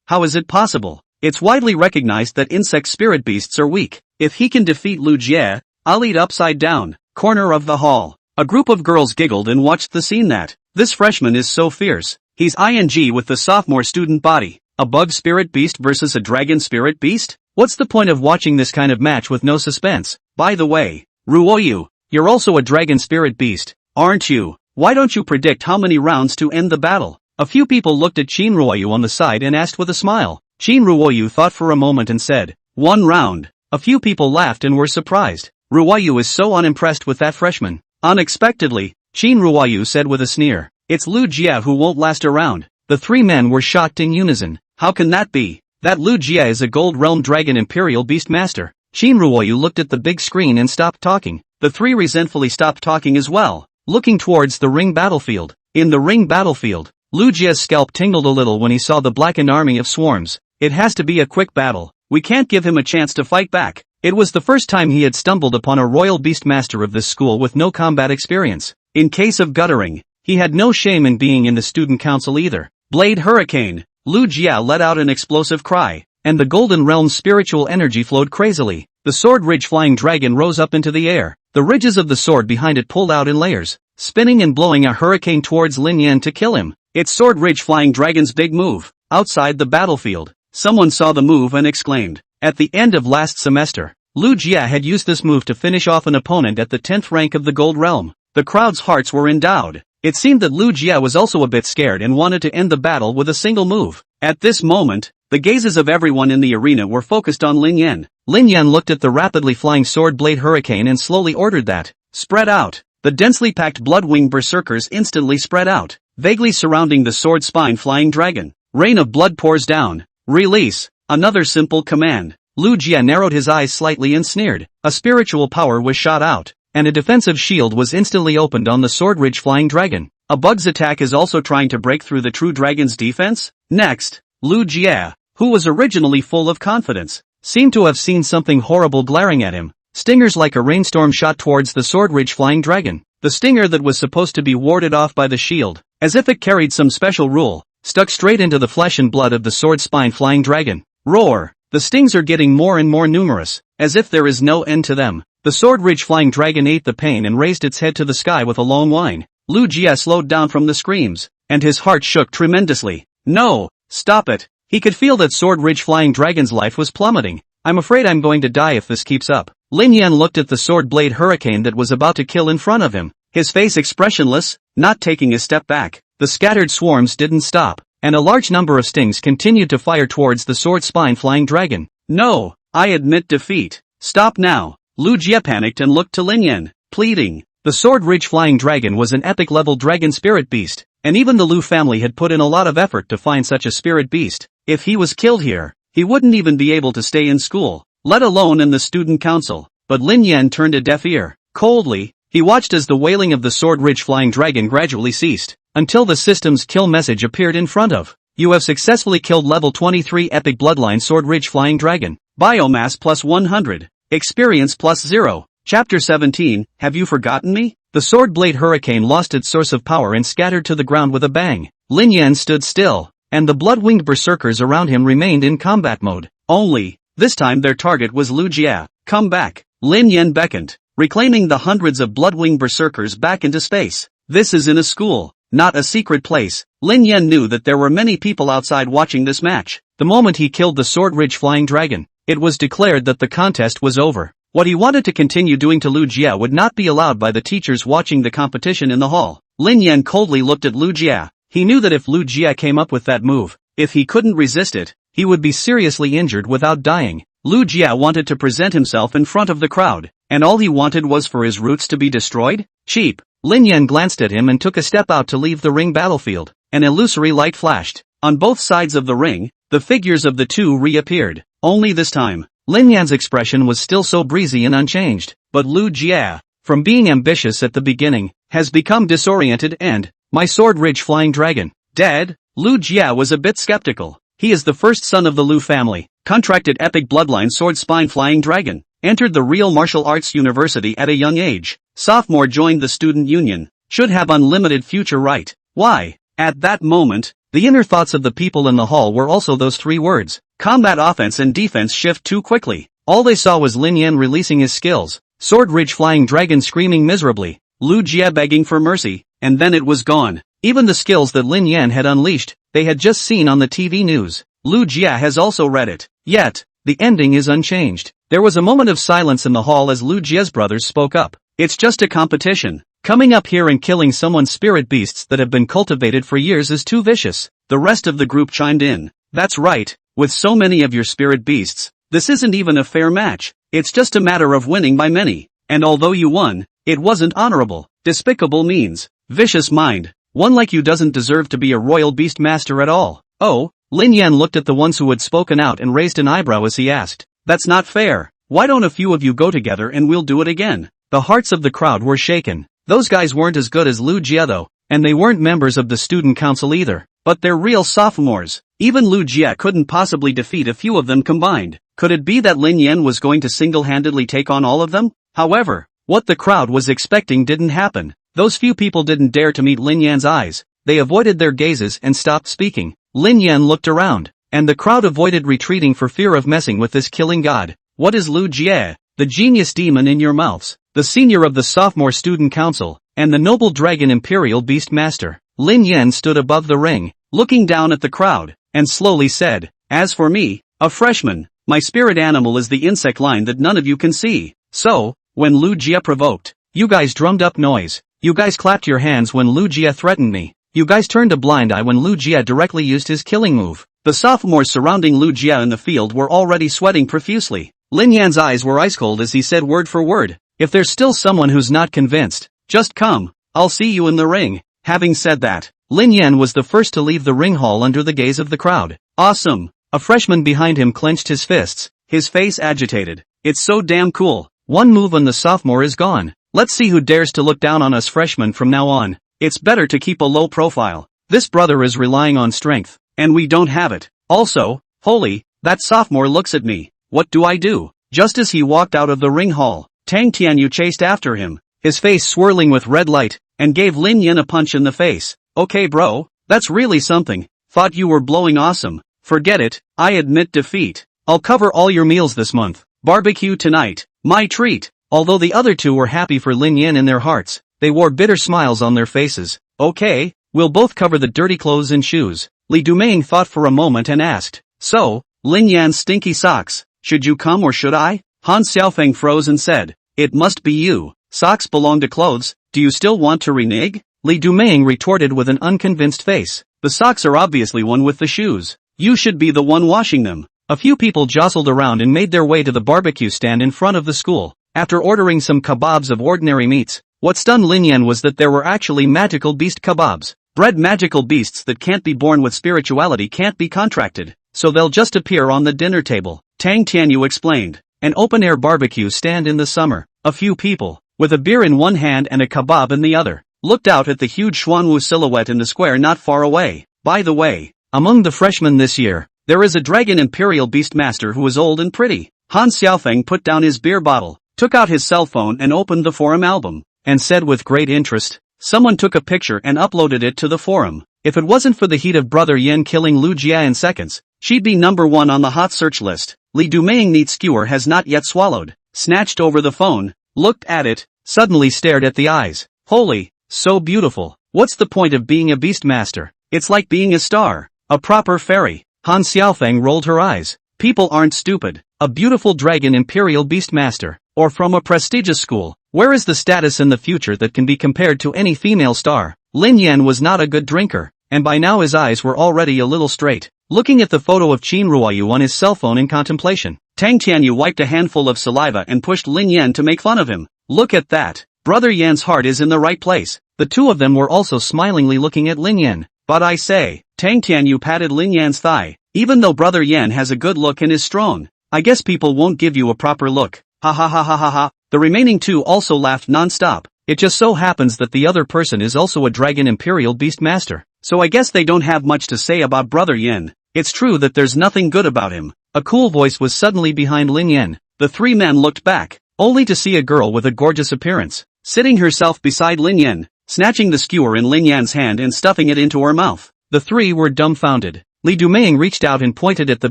How is it possible? It's widely recognized that insect spirit beasts are weak. If he can defeat Lu Jie, I'll eat upside down. Corner of the hall. A group of girls giggled and watched the scene. This freshman is so fierce. He's ING with the sophomore student body. A bug spirit beast versus a dragon spirit beast? What's the point of watching this kind of match with no suspense? By the way, Ruoyu, you're also a dragon spirit beast, aren't you? Why don't you predict how many rounds to end the battle? A few people looked at Qin Ruoyu on the side and asked with a smile. Qin Ruoyu thought for a moment and said, 1 round. A few people laughed and were surprised. Ruoyu is so unimpressed with that freshman. Unexpectedly, Qin Ruoyu said with a sneer, it's Lu Jie who won't last a round. The 3 men were shocked in unison. How can that be? That Lu Jie is a Gold Realm Dragon Imperial Beast Master. Qin Ruoyu looked at the big screen and stopped talking. The 3 resentfully stopped talking as well, looking towards the ring battlefield. In the ring battlefield, Lu Jie's scalp tingled a little when he saw the blackened army of swarms. It has to be a quick battle. We can't give him a chance to fight back. It was the first time he had stumbled upon a royal beast master of this school with no combat experience. In case of guttering, he had no shame in being in the student council either. Blade Hurricane. Lu Jie let out an explosive cry, and the Golden Realm's spiritual energy flowed crazily. The sword ridge flying dragon rose up into the air. The ridges of the sword behind it pulled out in layers, spinning and blowing a hurricane towards Lin Yan to kill him. It's sword ridge flying dragon's big move. Outside the battlefield, someone saw the move and exclaimed. At the end of last semester, Lu Jie had used this move to finish off an opponent at the 10th rank of the Gold Realm. The crowd's hearts were endowed. It seemed that Lu Jie was also a bit scared and wanted to end the battle with a single move. At this moment, the gazes of everyone in the arena were focused on Lin Yan. Lin Yan looked at the rapidly flying sword blade hurricane and slowly ordered that, spread out. The densely packed blood-winged berserkers instantly spread out, vaguely surrounding the sword spine flying dragon. Rain of blood pours down. Release. Another simple command. Lu Jie narrowed his eyes slightly and sneered. A spiritual power was shot out, and a defensive shield was instantly opened on the sword ridge flying dragon. A bug's attack is also trying to break through the true dragon's defense? Next, Lu Jie, who was originally full of confidence, seemed to have seen something horrible glaring at him. Stingers like a rainstorm shot towards the sword ridge flying dragon. The stinger that was supposed to be warded off by the shield, as if it carried some special rule, stuck straight into the flesh and blood of the sword spine flying dragon. Roar! The stings are getting more and more numerous, as if there is no end to them. The sword ridge flying dragon ate the pain and raised its head to the sky with a long whine. Lu Jie slowed down from the screams, and his heart shook tremendously. No! Stop it! He could feel that sword ridge flying dragon's life was plummeting. I'm afraid I'm going to die if this keeps up. Lin Yan looked at the sword blade hurricane that was about to kill in front of him, his face expressionless, not taking a step back. The scattered swarms didn't stop, and a large number of stings continued to fire towards the sword spine flying dragon. No, I admit defeat. Stop now. Lu Jie panicked and looked to Lin Yan, pleading. The sword ridge flying dragon was an epic level dragon spirit beast, and even the Lu family had put in a lot of effort to find such a spirit beast. If he was killed here, he wouldn't even be able to stay in school, let alone in the student council. But Lin Yan turned a deaf ear. Coldly, he watched as the wailing of the sword ridge flying dragon gradually ceased, until the system's kill message appeared in front of. You have successfully killed level 23 epic bloodline sword ridge flying dragon. Biomass plus 100. Experience plus 0. Chapter 17, Have you forgotten me? The sword blade hurricane lost its source of power and scattered to the ground with a bang. Lin Yan stood still, and the blood-winged berserkers around him remained in combat mode. Only, this time their target was Lu Jie. Come back. Lin Yan beckoned, reclaiming the hundreds of blood-winged berserkers back into space. This is in a school, not a secret place. Lin Yan knew that there were many people outside watching this match. The moment he killed the sword ridge flying dragon, it was declared that the contest was over. What he wanted to continue doing to Lu Jie would not be allowed by the teachers watching the competition in the hall. Lin Yan coldly looked at Lu Jie. He knew that if Lu Jie came up with that move, if he couldn't resist it, he would be seriously injured without dying. Lu Jie wanted to present himself in front of the crowd, and all he wanted was for his roots to be destroyed? Cheap. Lin Yan glanced at him and took a step out to leave the ring battlefield. An illusory light flashed. On both sides of the ring, the figures of the two reappeared. Only this time, Lin Yan's expression was still so breezy and unchanged, but Lu Jie, from being ambitious at the beginning, has become disoriented and, my sword ridge flying dragon, dead? Lu Jie was a bit skeptical. He is the first son of the Lu family, contracted epic bloodline sword spine flying dragon, entered the real martial arts university at a young age, sophomore joined the student union, should have unlimited future right. Why? At that moment, the inner thoughts of the people in the hall were also those three words. Combat offense and defense shift too quickly. All they saw was Lin Yan releasing his skills, sword ridge flying dragon screaming miserably, Lu Jie begging for mercy, and then it was gone. Even the skills that Lin Yan had unleashed, they had just seen on the TV news. Lu Jie has also read it. Yet, the ending is unchanged. There was a moment of silence in the hall as Lu Jie's brothers spoke up. It's just a competition. Coming up here and killing someone's spirit beasts that have been cultivated for years is too vicious. The rest of the group chimed in. That's right. With so many of your spirit beasts, this isn't even a fair match. It's just a matter of winning by many. And although you won, it wasn't honorable. Despicable means. Vicious mind. One like you doesn't deserve to be a royal beast master at all. Oh, Lin Yan looked at the ones who had spoken out and raised an eyebrow as he asked. That's not fair. Why don't a few of you go together and we'll do it again? The hearts of the crowd were shaken. Those guys weren't as good as Lu Jie though, and they weren't members of the student council either. But they're real sophomores. Even Lu Jie couldn't possibly defeat a few of them combined. Could it be that Lin Yan was going to single-handedly take on all of them? However, what the crowd was expecting didn't happen. Those few people didn't dare to meet Lin Yan's eyes. They avoided their gazes and stopped speaking. Lin Yan looked around, and the crowd avoided retreating for fear of messing with this killing god. What is Lu Jie? The genius demon in your mouths, the senior of the sophomore student council, and the noble dragon imperial beast master. Lin Yan stood above the ring, looking down at the crowd, and slowly said, as for me, a freshman, my spirit animal is the insect line that none of you can see. So, when Lu Jie provoked, you guys drummed up noise. You guys clapped your hands when Lu Jie threatened me. You guys turned a blind eye when Lu Jie directly used his killing move. The sophomores surrounding Lu Jie in the field were already sweating profusely. Lin Yan's eyes were ice cold as he said word for word, if there's still someone who's not convinced, just come, I'll see you in the ring. Having said that, Lin Yan was the first to leave the ring hall under the gaze of the crowd. Awesome. A freshman behind him clenched his fists, his face agitated. It's so damn cool. One move and the sophomore is gone. Let's see who dares to look down on us freshmen from now on. It's better to keep a low profile. This brother is relying on strength, and we don't have it. Also, holy, that sophomore looks at me. What do I do? Just as he walked out of the ring hall, Tang Tianyu chased after him, his face swirling with red light, and gave Lin Yan a punch in the face. Okay bro, that's really something. Thought you were blowing awesome. Forget it, I admit defeat. I'll cover all your meals this month. Barbecue tonight. My treat. Although the other two were happy for Lin Yan in their hearts, they wore bitter smiles on their faces. Okay, we'll both cover the dirty clothes and shoes. Li Duming thought for a moment and asked, so, Lin Yan's stinky socks, should you come or should I? Han Xiaofeng froze and said, "It must be you. Socks belong to clothes, do you still want to renege?" Li Dumeng retorted with an unconvinced face. "The socks are obviously one with the shoes. You should be the one washing them." A few people jostled around and made their way to the barbecue stand in front of the school. After ordering some kebabs of ordinary meats, what stunned Lin Yan was that there were actually magical beast kebabs. Bred magical beasts that can't be born with spirituality can't be contracted, so they'll just appear on the dinner table, Tang Tianyu explained. An open-air barbecue stand in the summer. A few people, with a beer in one hand and a kebab in the other, looked out at the huge Xuanwu silhouette in the square not far away. By the way, among the freshmen this year, there is a dragon imperial beastmaster who is old and pretty. Han Xiaofeng put down his beer bottle, took out his cell phone and opened the forum album, and said with great interest, "Someone took a picture and uploaded it to the forum. If it wasn't for the heat of Brother Yen killing Lu Jia in seconds, she'd be number one on the hot search list." Li Dumeng neat skewer has not yet swallowed, snatched over the phone, looked at it, suddenly stared at the eyes. Holy, so beautiful. What's the point of being a beastmaster? It's like being a star, a proper fairy. Han Xiaofeng rolled her eyes. People aren't stupid. A beautiful dragon imperial beastmaster, or from a prestigious school. Where is the status in the future that can be compared to any female star? Lin Yan was not a good drinker, and by now his eyes were already a little straight, looking at the photo of Qin Ruoyu on his cell phone in contemplation. Tang Tianyu wiped a handful of saliva and pushed Lin Yan to make fun of him. Look at that. Brother Yan's heart is in the right place. The two of them were also smilingly looking at Lin Yan. But I say, Tang Tianyu patted Lin Yan's thigh. Even though Brother Yan has a good look and is strong, I guess people won't give you a proper look. Ha ha ha ha ha ha. The remaining two also laughed non-stop. It just so happens that the other person is also a dragon imperial beastmaster, so I guess they don't have much to say about Brother Yan. It's true that there's nothing good about him. A cool voice was suddenly behind Lin Yan. The three men looked back, only to see a girl with a gorgeous appearance, sitting herself beside Lin Yan, snatching the skewer in Lin Yan's hand and stuffing it into her mouth. The three were dumbfounded. Li Dumeng reached out and pointed at the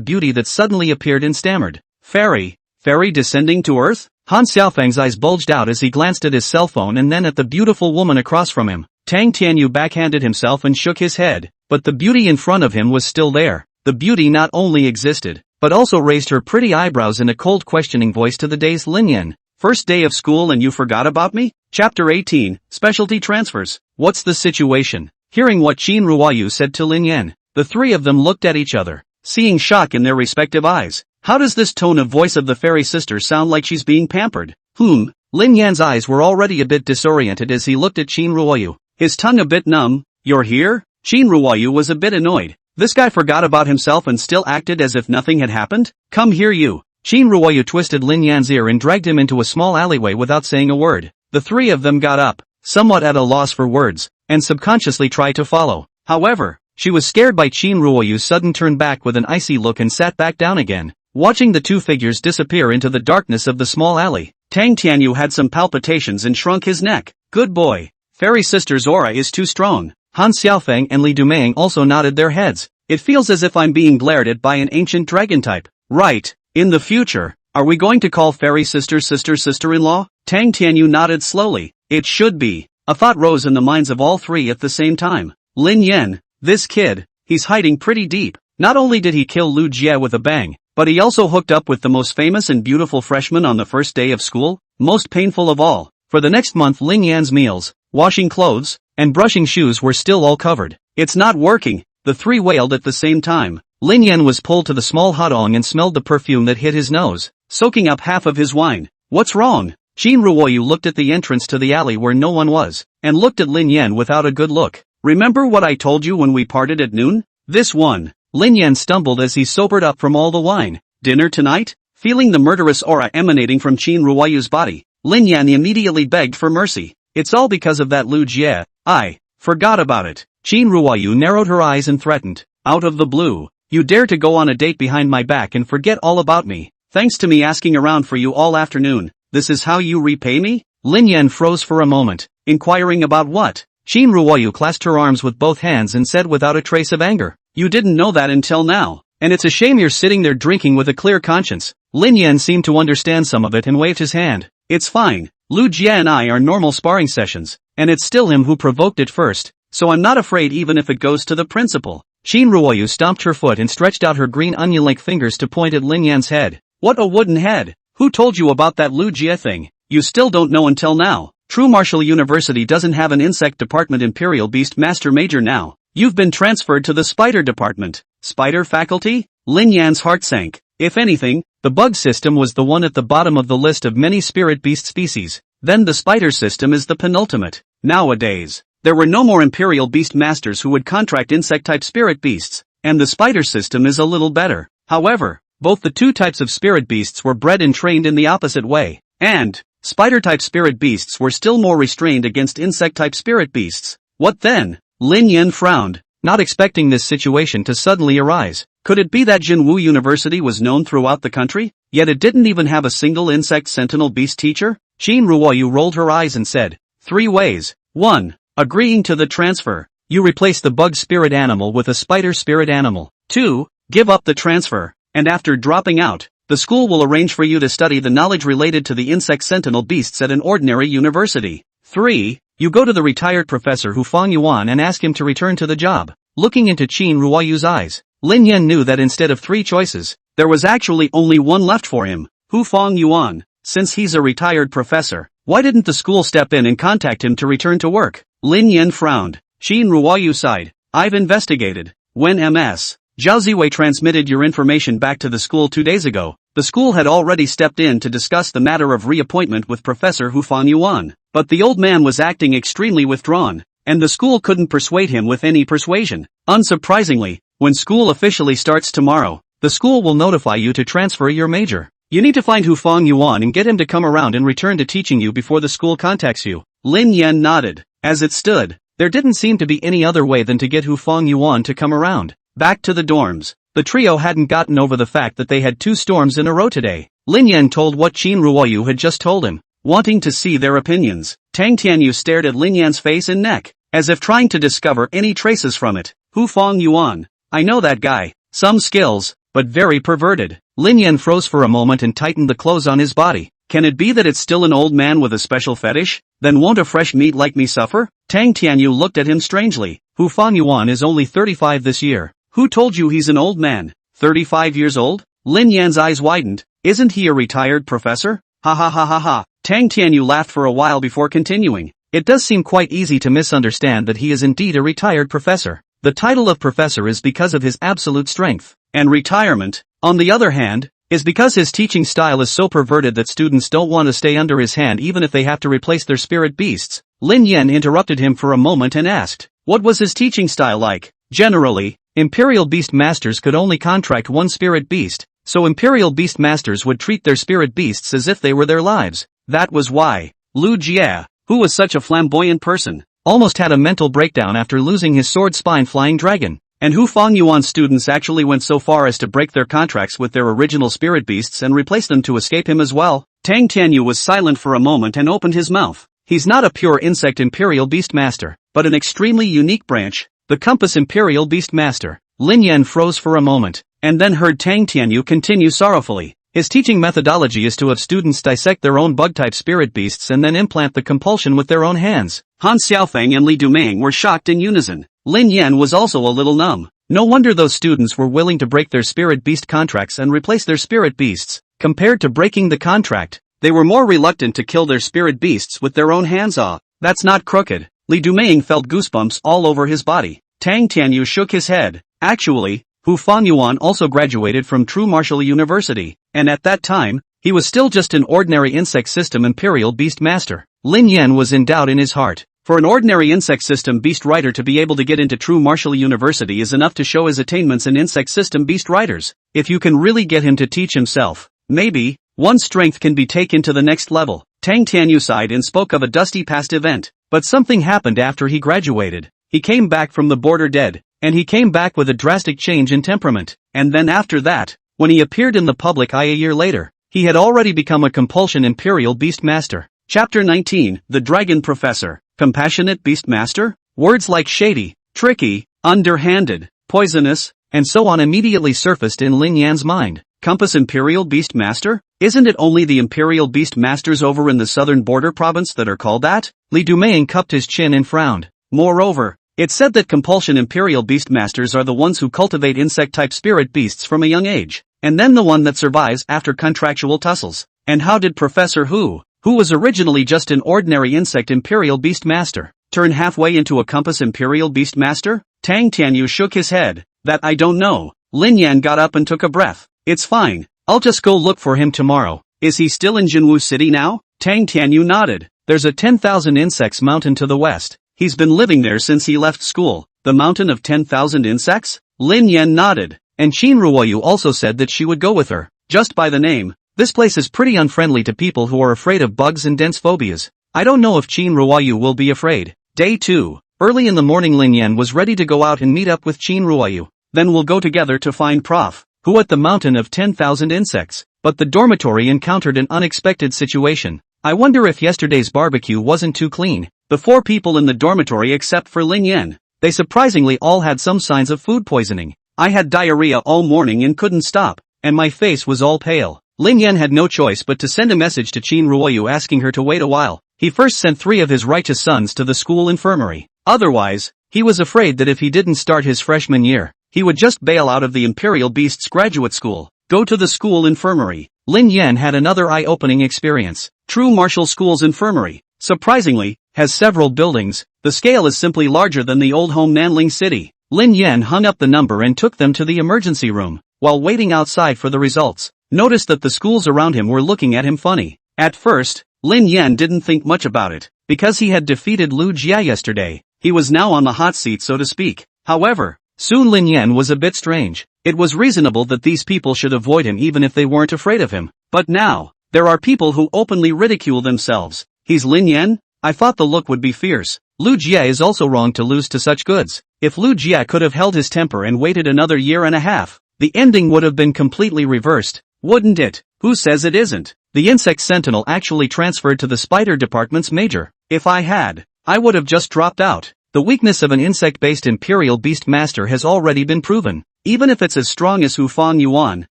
beauty that suddenly appeared and stammered. Fairy descending to earth? Han Xiaofeng's eyes bulged out as he glanced at his cell phone and then at the beautiful woman across from him. Tang Tianyu backhanded himself and shook his head, but the beauty in front of him was still there. The beauty not only existed, but also raised her pretty eyebrows in a cold questioning voice to the dazed Lin Yan. First day of school and you forgot about me? Chapter 18, Specialty Transfers. What's the situation? Hearing what Qin Ruoyu said to Lin Yan, the three of them looked at each other, seeing shock in their respective eyes. How does this tone of voice of the fairy sister sound like she's being pampered? Lin Yan's eyes were already a bit disoriented as he looked at Qin Ruoyu, his tongue a bit numb. You're here? Qin Ruoyu was a bit annoyed. This guy forgot about himself and still acted as if nothing had happened? Come here you. Qin Ruoyu twisted Lin Yan's ear and dragged him into a small alleyway without saying a word. The three of them got up, somewhat at a loss for words, and subconsciously tried to follow. However, she was scared by Qin Ruoyu's sudden turn back with an icy look and sat back down again, watching the two figures disappear into the darkness of the small alley. Tang Tianyu had some palpitations and shrunk his neck. Good boy. Fairy sister's aura is too strong. Han Xiaofeng and Li Dumeng also nodded their heads. It feels as if I'm being glared at by an ancient dragon type. Right. In the future, are we going to call fairy sister-in-law? Tang Tianyu nodded slowly. It should be. A thought rose in the minds of all three at the same time. Lin Yan, this kid, he's hiding pretty deep. Not only did he kill Lu Jia with a bang, but he also hooked up with the most famous and beautiful freshman on the first day of school. Most painful of all, for the next month Lin Yan's meals, washing clothes, and brushing shoes were still all covered. It's not working, the three wailed at the same time. Lin Yan was pulled to the small hotong and smelled the perfume that hit his nose, soaking up half of his wine. What's wrong? Qin Ruoyu looked at the entrance to the alley where no one was, and looked at Lin Yan without a good look. Remember what I told you when we parted at noon? This one. Lin Yan stumbled as he sobered up from all the wine. Dinner tonight? Feeling the murderous aura emanating from Qin Ruoyu's body, Lin Yan immediately begged for mercy. It's all because of that Lu Jie. I forgot about it. Qin Ruoyu narrowed her eyes and threatened. Out of the blue, you dare to go on a date behind my back and forget all about me, thanks to me asking around for you all afternoon. This is how you repay me? Lin Yan froze for a moment, inquiring about what? Qin Ruoyu clasped her arms with both hands and said without a trace of anger, you didn't know that until now, and it's a shame you're sitting there drinking with a clear conscience. Lin Yan seemed to understand some of it and waved his hand. It's fine, Lu Jia and I are normal sparring sessions, and it's still him who provoked it first, so I'm not afraid even if it goes to the principal. Qin Ruoyu stomped her foot and stretched out her green onion-like fingers to point at Lin Yan's head. What a wooden head! Who told you about that Lu Jie thing? You still don't know until now. True Martial University doesn't have an insect department. Imperial Beast Master Major now. You've been transferred to the Spider Department. Spider faculty? Lin Yan's heart sank. If anything, the bug system was the one at the bottom of the list of many spirit beast species. Then the spider system is the penultimate. Nowadays, there were no more Imperial Beast Masters who would contract insect-type spirit beasts, and the spider system is a little better. However, both the two types of spirit beasts were bred and trained in the opposite way, and spider-type spirit beasts were still more restrained against insect-type spirit beasts. What then? Lin Yan frowned, not expecting this situation to suddenly arise. Could it be that Jinwu University was known throughout the country, yet it didn't even have a single insect sentinel beast teacher? Qin Ruoyu rolled her eyes and said, 3 ways. 1. Agreeing to the transfer. You replace the bug spirit animal with a spider spirit animal. 2. Give up the transfer, and after dropping out, the school will arrange for you to study the knowledge related to the insect sentinel beasts at an ordinary university. 3. You go to the retired professor Hu Fongyuan and ask him to return to the job. Looking into Qin Ruoyu's eyes, Lin Yan knew that instead of 3 choices, there was actually only one left for him. Hu Fongyuan. Since he's a retired professor, why didn't the school step in and contact him to return to work? Lin Yan frowned. Qin Ruoyu sighed. I've investigated. When Ms. Zhao Ziwei transmitted your information back to the school 2 days ago, the school had already stepped in to discuss the matter of reappointment with Professor Hu Fongyuan. But the old man was acting extremely withdrawn, and the school couldn't persuade him with any persuasion. Unsurprisingly, when school officially starts tomorrow, the school will notify you to transfer your major. You need to find Hu Fongyuan and get him to come around and return to teaching you before the school contacts you. Lin Yan nodded. As it stood, there didn't seem to be any other way than to get Hu Fongyuan to come around. Back to the dorms. The trio hadn't gotten over the fact that they had 2 storms in a row today. Lin Yan told what Qin Ruoyu had just told him, wanting to see their opinions. Tang Tianyu stared at Lin Yan's face and neck, as if trying to discover any traces from it. Hu Fongyuan. I know that guy. Some skills, but very perverted. Lin Yan froze for a moment and tightened the clothes on his body. Can it be that it's still an old man with a special fetish? Then won't a fresh meat like me suffer? Tang Tianyu looked at him strangely. Hu Fongyuan is only 35 this year. Who told you he's an old man? 35 years old? Lin Yan's eyes widened. Isn't he a retired professor? Ha ha ha ha ha. Tang Tianyu laughed for a while before continuing. It does seem quite easy to misunderstand that he is indeed a retired professor. The title of professor is because of his absolute strength, and retirement, on the other hand, is because his teaching style is so perverted that students don't want to stay under his hand even if they have to replace their spirit beasts. Lin Yan interrupted him for a moment and asked, what was his teaching style like? Generally, Imperial Beast Masters could only contract 1 spirit beast, so Imperial Beast Masters would treat their spirit beasts as if they were their lives. That was why Lu Jie, who was such a flamboyant person, almost had a mental breakdown after losing his sword spine flying dragon. And Hu Fongyuan students actually went so far as to break their contracts with their original spirit beasts and replace them to escape him as well. Tang Tianyu was silent for a moment and opened his mouth. He's not a pure insect Imperial Beast Master, but an extremely unique branch, the Compass Imperial Beast Master. Lin Yan froze for a moment, and then heard Tang Tianyu continue sorrowfully. His teaching methodology is to have students dissect their own bug-type spirit beasts and then implant the compulsion with their own hands. Han Xiaofeng and Li Dumeng were shocked in unison. Lin Yan was also a little numb. No wonder those students were willing to break their spirit beast contracts and replace their spirit beasts. Compared to breaking the contract, they were more reluctant to kill their spirit beasts with their own hands. That's not crooked. Li Dumeng felt goosebumps all over his body. Tang Tianyu shook his head. Actually, Hu Fongyuan also graduated from True Martial University, and at that time, he was still just an ordinary insect system Imperial Beast Master. Lin Yan was in doubt in his heart. For an ordinary insect system beast rider to be able to get into True Martial University is enough to show his attainments in insect system beast riders. If you can really get him to teach himself, maybe, one's strength can be taken to the next level. Tang Tianyu sighed and spoke of a dusty past event. But something happened after he graduated. He came back from the border dead, and he came back with a drastic change in temperament. And then after that, when he appeared in the public eye a year later, he had already become a compulsion Imperial Beast Master. Chapter 19, The Dragon Professor. Compassionate Beast Master? Words like shady, tricky, underhanded, poisonous, and so on immediately surfaced in Lin Yan's mind. Compass Imperial Beast Master? Isn't it only the Imperial Beast Masters over in the southern border province that are called that? Li Dumeng cupped his chin and frowned. Moreover, it's said that compulsion Imperial Beast Masters are the ones who cultivate insect-type spirit beasts from a young age, and then the one that survives after contractual tussles. And how did Professor who was originally just an ordinary insect Imperial Beast Master, turn halfway into a compass Imperial Beast Master? Tang Tianyu shook his head. That I don't know. Lin Yan got up and took a breath. It's fine. I'll just go look for him tomorrow. Is he still in Jinwu City now? Tang Tianyu nodded. There's a 10,000 insects mountain to the west. He's been living there since he left school. The mountain of 10,000 insects? Lin Yan nodded. And Qin Ruoyu also said that she would go with her. Just by the name, this place is pretty unfriendly to people who are afraid of bugs and dense phobias. I don't know if Qin Ruoyu will be afraid. Day 2. Early in the morning Lin Yan was ready to go out and meet up with Qin Ruoyu. Then we'll go together to find Prof. Who at the mountain of 10,000 insects. But the dormitory encountered an unexpected situation. I wonder if yesterday's barbecue wasn't too clean. The 4 people in the dormitory except for Lin Yan, they surprisingly all had some signs of food poisoning. I had diarrhea all morning and couldn't stop, and my face was all pale. Lin Yan had no choice but to send a message to Qin Ruoyu asking her to wait a while. He first sent 3 of his righteous sons to the school infirmary. Otherwise, he was afraid that if he didn't start his freshman year, he would just bail out of the Imperial Beasts graduate school. Go to the school infirmary. Lin Yan had another eye-opening experience. True Martial School's infirmary, surprisingly, has several buildings. The scale is simply larger than the old home Nanling City. Lin Yan hung up the number and took them to the emergency room. While waiting outside for the results, noticed that the schools around him were looking at him funny. At first, Lin Yan didn't think much about it. Because he had defeated Lu Jia yesterday, he was now on the hot seat so to speak. However, soon Lin Yan was a bit strange. It was reasonable that these people should avoid him even if they weren't afraid of him. But now, there are people who openly ridicule themselves. He's Lin Yan? I thought the look would be fierce. Lu Jia is also wrong to lose to such goods. If Lu Jia could have held his temper and waited another year and a half, the ending would have been completely reversed, wouldn't it? Who says it isn't? The insect sentinel actually transferred to the spider department's major. If I had, I would have just dropped out. The weakness of an insect-based Imperial Beast Master has already been proven, even if it's as strong as Hufang Yuan.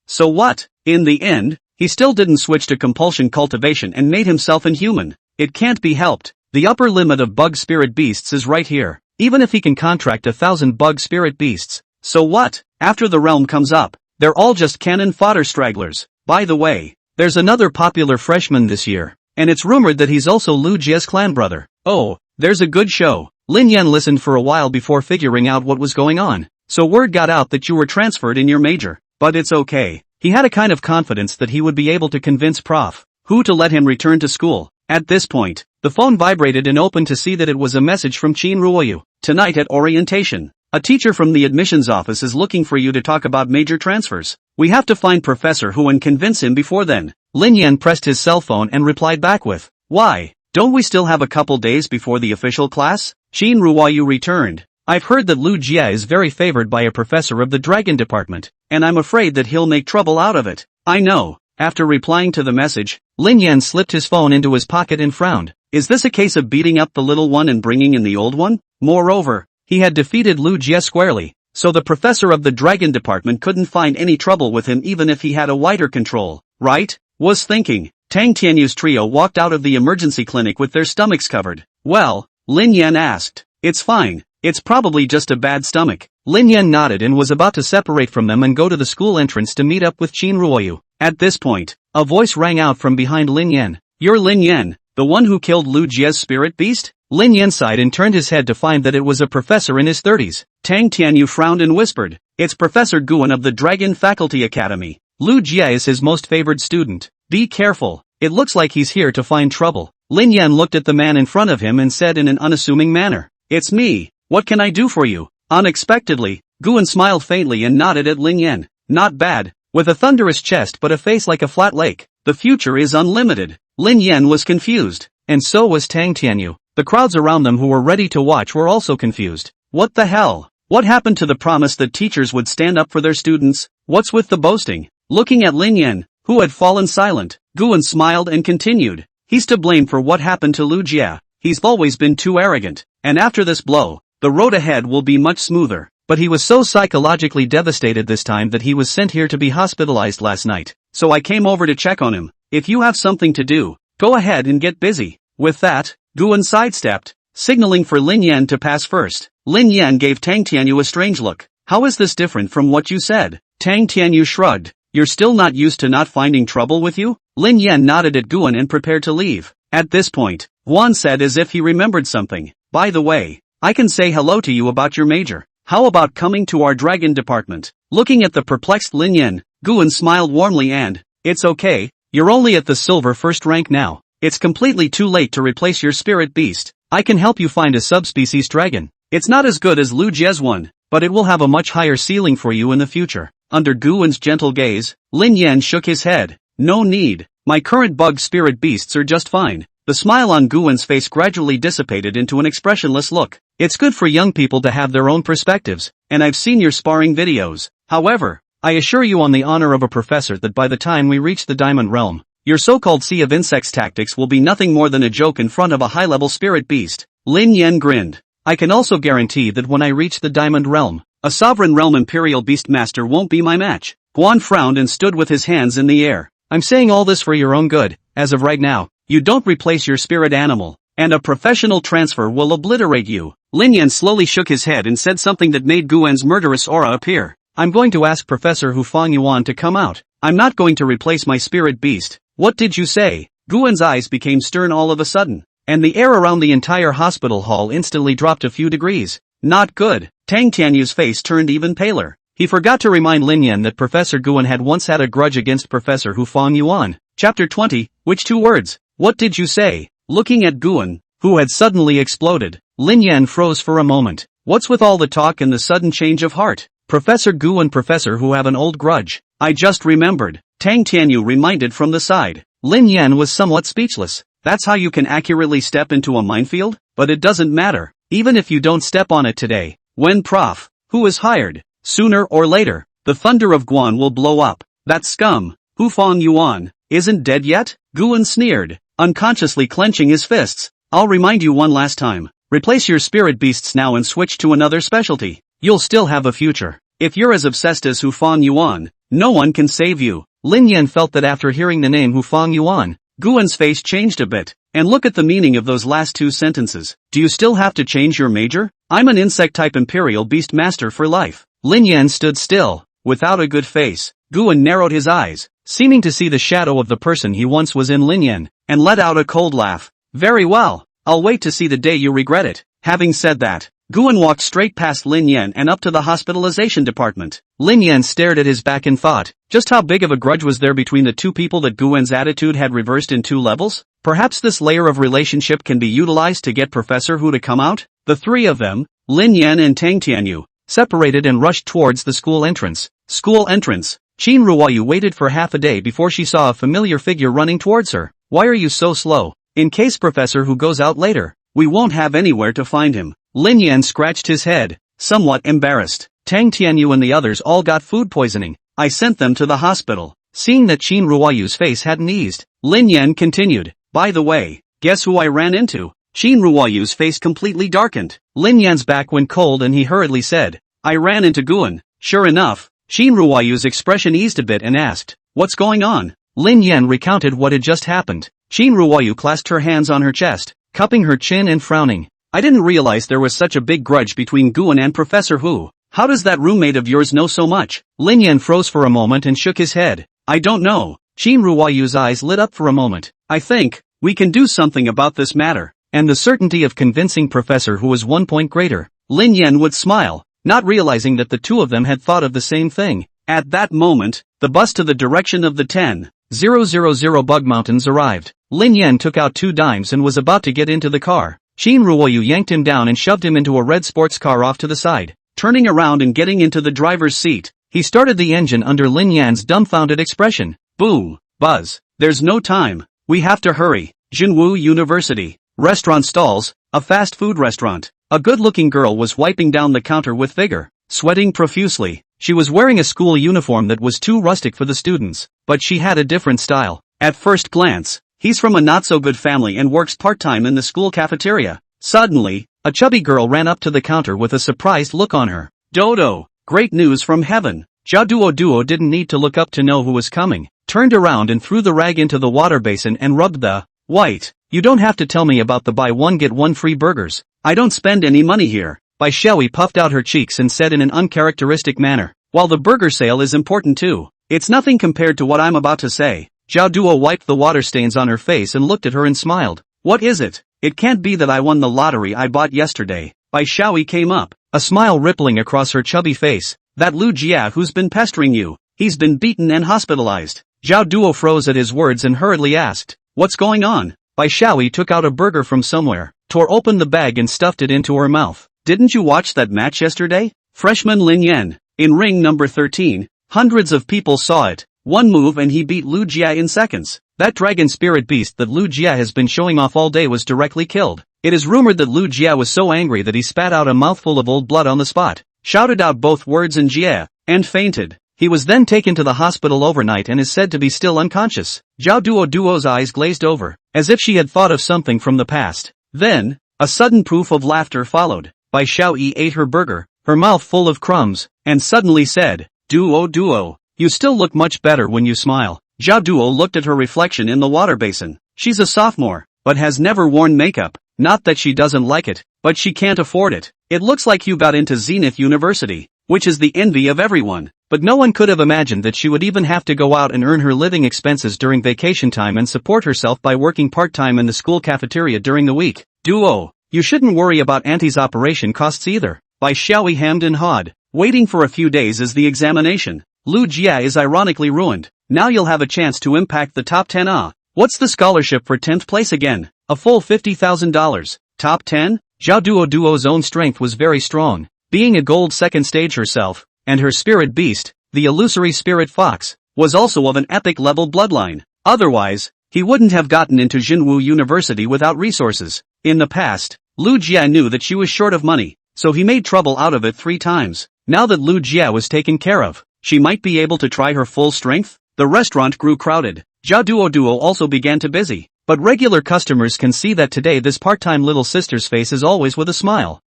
So what? In the end, he still didn't switch to compulsion cultivation and made himself inhuman. It can't be helped. The upper limit of bug spirit beasts is right here. Even if he can contract 1,000 bug spirit beasts. So what? After the realm comes up, they're all just cannon fodder stragglers. By the way, there's another popular freshman this year, and it's rumored that he's also Lu Jia's clan brother. Oh, there's a good show. Lin Yan listened for a while before figuring out what was going on. So word got out that you were transferred in your major. But it's okay. He had a kind of confidence that he would be able to convince Prof. Who to let him return to school. At this point, the phone vibrated and opened to see that it was a message from Qin Ruoyu. Tonight at orientation, a teacher from the admissions office is looking for you to talk about major transfers. We have to find Professor Hu and convince him before then. Lin Yan pressed his cell phone and replied back with, "Why? Don't we still have a couple days before the official class?" Qin Ruoyu returned. "I've heard that Lu Jia is very favored by a professor of the dragon department, and I'm afraid that he'll make trouble out of it." "I know." After replying to the message, Lin Yan slipped his phone into his pocket and frowned. Is this a case of beating up the little one and bringing in the old one? Moreover, he had defeated Lu Jia squarely, so the professor of the dragon department couldn't find any trouble with him even if he had a wider control, right? Was thinking. Tang Tianyu's trio walked out of the emergency clinic with their stomachs covered. "Well?" Lin Yan asked. "It's fine. It's probably just a bad stomach." Lin Yan nodded and was about to separate from them and go to the school entrance to meet up with Qin Ruoyu. At this point, a voice rang out from behind Lin Yan. "You're Lin Yan, the one who killed Lu Jia's spirit beast?" Lin Yan sighed and turned his head to find that it was a professor in his 30s. Tang Tianyu frowned and whispered, "It's Professor Guan of the Dragon Faculty Academy. Lu Jia is his most favored student. Be careful. It looks like he's here to find trouble." Lin Yan looked at the man in front of him and said in an unassuming manner, "It's me. What can I do for you?" Unexpectedly, Guan smiled faintly and nodded at Lin Yan. "Not bad. With a thunderous chest but a face like a flat lake, the future is unlimited." Lin Yan was confused, and so was Tang Tianyu. The crowds around them who were ready to watch were also confused. What the hell? What happened to the promise that teachers would stand up for their students? What's with the boasting? Looking at Lin Yan, who had fallen silent, Guan smiled and continued. "He's to blame for what happened to Lu Jia. He's always been too arrogant, and after this blow, the road ahead will be much smoother." But he was so psychologically devastated this time that he was sent here to be hospitalized last night. "So I came over to check on him. If you have something to do, go ahead and get busy." With that, Guan sidestepped, signaling for Lin Yan to pass first. Lin Yan gave Tang Tianyu a strange look. "How is this different from what you said?" Tang Tianyu shrugged. "You're still not used to not finding trouble with you?" Lin Yan nodded at Guan and prepared to leave. At this point, Guan said as if he remembered something. By the way, I can say hello to you about your major. How about coming to our dragon department? Looking at the perplexed Lin Yan, Guan smiled warmly and, it's okay, you're only at the silver first rank now. It's completely too late to replace your spirit beast. I can help you find a subspecies dragon. It's not as good as Lu Jie's one, but it will have a much higher ceiling for you in the future. Under Guan's gentle gaze, Lin Yan shook his head. No need. My current bug spirit beasts are just fine. The smile on Guan's face gradually dissipated into an expressionless look. It's good for young people to have their own perspectives, and I've seen your sparring videos. However, I assure you on the honor of a professor that by the time we reach the Diamond Realm, your so-called Sea of Insects tactics will be nothing more than a joke in front of a high-level spirit beast. Lin Yan grinned. I can also guarantee that when I reach the Diamond Realm, a Sovereign Realm Imperial Beast Master won't be my match. Guan frowned and stood with his hands in the air. I'm saying all this for your own good. As of right now, you don't replace your spirit animal, and a professional transfer will obliterate you. Lin Yan slowly shook his head and said something that made Guan's murderous aura appear. I'm going to ask Professor Hu Fangyuan to come out. I'm not going to replace my spirit beast. What did you say? Guan's eyes became stern all of a sudden, and the air around the entire hospital hall instantly dropped a few degrees. Not good. Tang Tianyu's face turned even paler. He forgot to remind Lin Yan that Professor Guan had once had a grudge against Professor Hu Fangyuan. Chapter 20, which 2 words? What did you say? Looking at Guan, who had suddenly exploded, Lin Yan froze for a moment. What's with all the talk and the sudden change of heart? Professor Gu and Professor Hu have an old grudge. I just remembered. Tang Tianyu reminded from the side. Lin Yan was somewhat speechless. That's how you can accurately step into a minefield? But it doesn't matter. Even if you don't step on it today, when Prof. Hu is hired, sooner or later, the thunder of Guan will blow up. That scum, Hu Fangyuan, isn't dead yet? Guan sneered, unconsciously clenching his fists. I'll remind you one last time. Replace your spirit beasts now and switch to another specialty. You'll still have a future. If you're as obsessed as Hu Fangyuan, no one can save you. Lin Yan felt that after hearing the name Hu Fangyuan, Guan's face changed a bit. And look at the meaning of those last 2 sentences. Do you still have to change your major? I'm an insect-type Imperial Beast Master for life. Lin Yan stood still, without a good face. Guan narrowed his eyes, seeming to see the shadow of the person he once was in Lin Yan, and let out a cold laugh. Very well, I'll wait to see the day you regret it. Having said that, Guan walked straight past Lin Yan and up to the hospitalization department. Lin Yan stared at his back and thought, just how big of a grudge was there between the 2 people that Guan's attitude had reversed in 2 levels? Perhaps this layer of relationship can be utilized to get Professor Hu to come out? The 3 of them, Lin Yan and Tang Tianyu, separated and rushed towards the school entrance. School entrance. Qin Ruoyu waited for half a day before she saw a familiar figure running towards her. Why are you so slow? In case Professor Hu goes out later, we won't have anywhere to find him. Lin Yan scratched his head, somewhat embarrassed. Tang Tianyu and the others all got food poisoning. I sent them to the hospital. Seeing that Qin Ruoyu's face hadn't eased, Lin Yan continued. By the way, guess who I ran into? Qin Ruoyu's face completely darkened. Lin Yan's back went cold and he hurriedly said, I ran into Guan. Sure enough, Qin Ruoyu's expression eased a bit and asked, what's going on? Lin Yan recounted what had just happened. Qin Ruoyu clasped her hands on her chest, cupping her chin and frowning. I didn't realize there was such a big grudge between Guan and Professor Hu. How does that roommate of yours know so much? Lin Yan froze for a moment and shook his head. I don't know. Qin Ruoyu's eyes lit up for a moment. I think we can do something about this matter. And the certainty of convincing Professor Hu was 1 point greater. Lin Yan would smile, not realizing that the 2 of them had thought of the same thing. At that moment, the bus to the direction of the 10,000 Bug Mountains arrived. Lin Yan took out 2 dimes and was about to get into the car. Qin Ruoyu yanked him down and shoved him into a red sports car off to the side. Turning around and getting into the driver's seat, he started the engine under Lin Yan's dumbfounded expression. Boom. Buzz. There's no time. We have to hurry. Jinwu University. Restaurant stalls, a fast food restaurant. A good-looking girl was wiping down the counter with vigor, sweating profusely. She was wearing a school uniform that was too rustic for the students, but she had a different style. At first glance, he's from a not-so-good family and works part-time in the school cafeteria. Suddenly, a chubby girl ran up to the counter with a surprised look on her. Dodo, great news from heaven. Jia Duo didn't need to look up to know who was coming, turned around and threw the rag into the water basin and rubbed the white. You don't have to tell me about the buy one get one free burgers. I don't spend any money here. Bai Xiaoyi puffed out her cheeks and said in an uncharacteristic manner, while the burger sale is important too, it's nothing compared to what I'm about to say. Zhao Duo wiped the water stains on her face and looked at her and smiled. What is it? It can't be that I won the lottery I bought yesterday. Bai Xiaoyi came up, a smile rippling across her chubby face. That Lu Jia who's been pestering you. He's been beaten and hospitalized. Zhao Duo froze at his words and hurriedly asked, what's going on? Bai Xiaoyi took out a burger from somewhere, tore open the bag and stuffed it into her mouth. Didn't you watch that match yesterday? Freshman Lin Yan. In ring number 13, hundreds of people saw it. One move and he beat Lu Jia in seconds. That dragon spirit beast that Lu Jia has been showing off all day was directly killed. It is rumored that Lu Jia was so angry that he spat out a mouthful of old blood on the spot, shouted out both words in Jia, and fainted. He was then taken to the hospital overnight and is said to be still unconscious. Zhao Duo's eyes glazed over, as if she had thought of something from the past. Then, a sudden poof of laughter followed. Bai Xiaoyi ate her burger, her mouth full of crumbs, and suddenly said, Duo, you still look much better when you smile. Zhao Duo looked at her reflection in the water basin. She's a sophomore, but has never worn makeup. Not that she doesn't like it, but she can't afford it. It looks like you got into Zenith University, which is the envy of everyone. But no one could have imagined that she would even have to go out and earn her living expenses during vacation time and support herself by working part-time in the school cafeteria during the week. Duo, you shouldn't worry about Auntie's operation costs either. Bai Xiaoyi hemmed and hawed. Waiting for a few days is the examination. Lu Jia is ironically ruined. Now you'll have a chance to impact the top 10. What's the scholarship for 10th place again? A full $50,000. Top 10? Zhao Duo's own strength was very strong. Being a gold second stage herself, and her spirit beast, the illusory spirit fox, was also of an epic level bloodline. Otherwise, he wouldn't have gotten into Jinwu University without resources. In the past, Lu Jia knew that she was short of money, so he made trouble out of it 3 times. Now that Lu Jia was taken care of, she might be able to try her full strength. The restaurant grew crowded. Zhao Duo also began to busy. But regular customers can see that today this part-time little sister's face is always with a smile.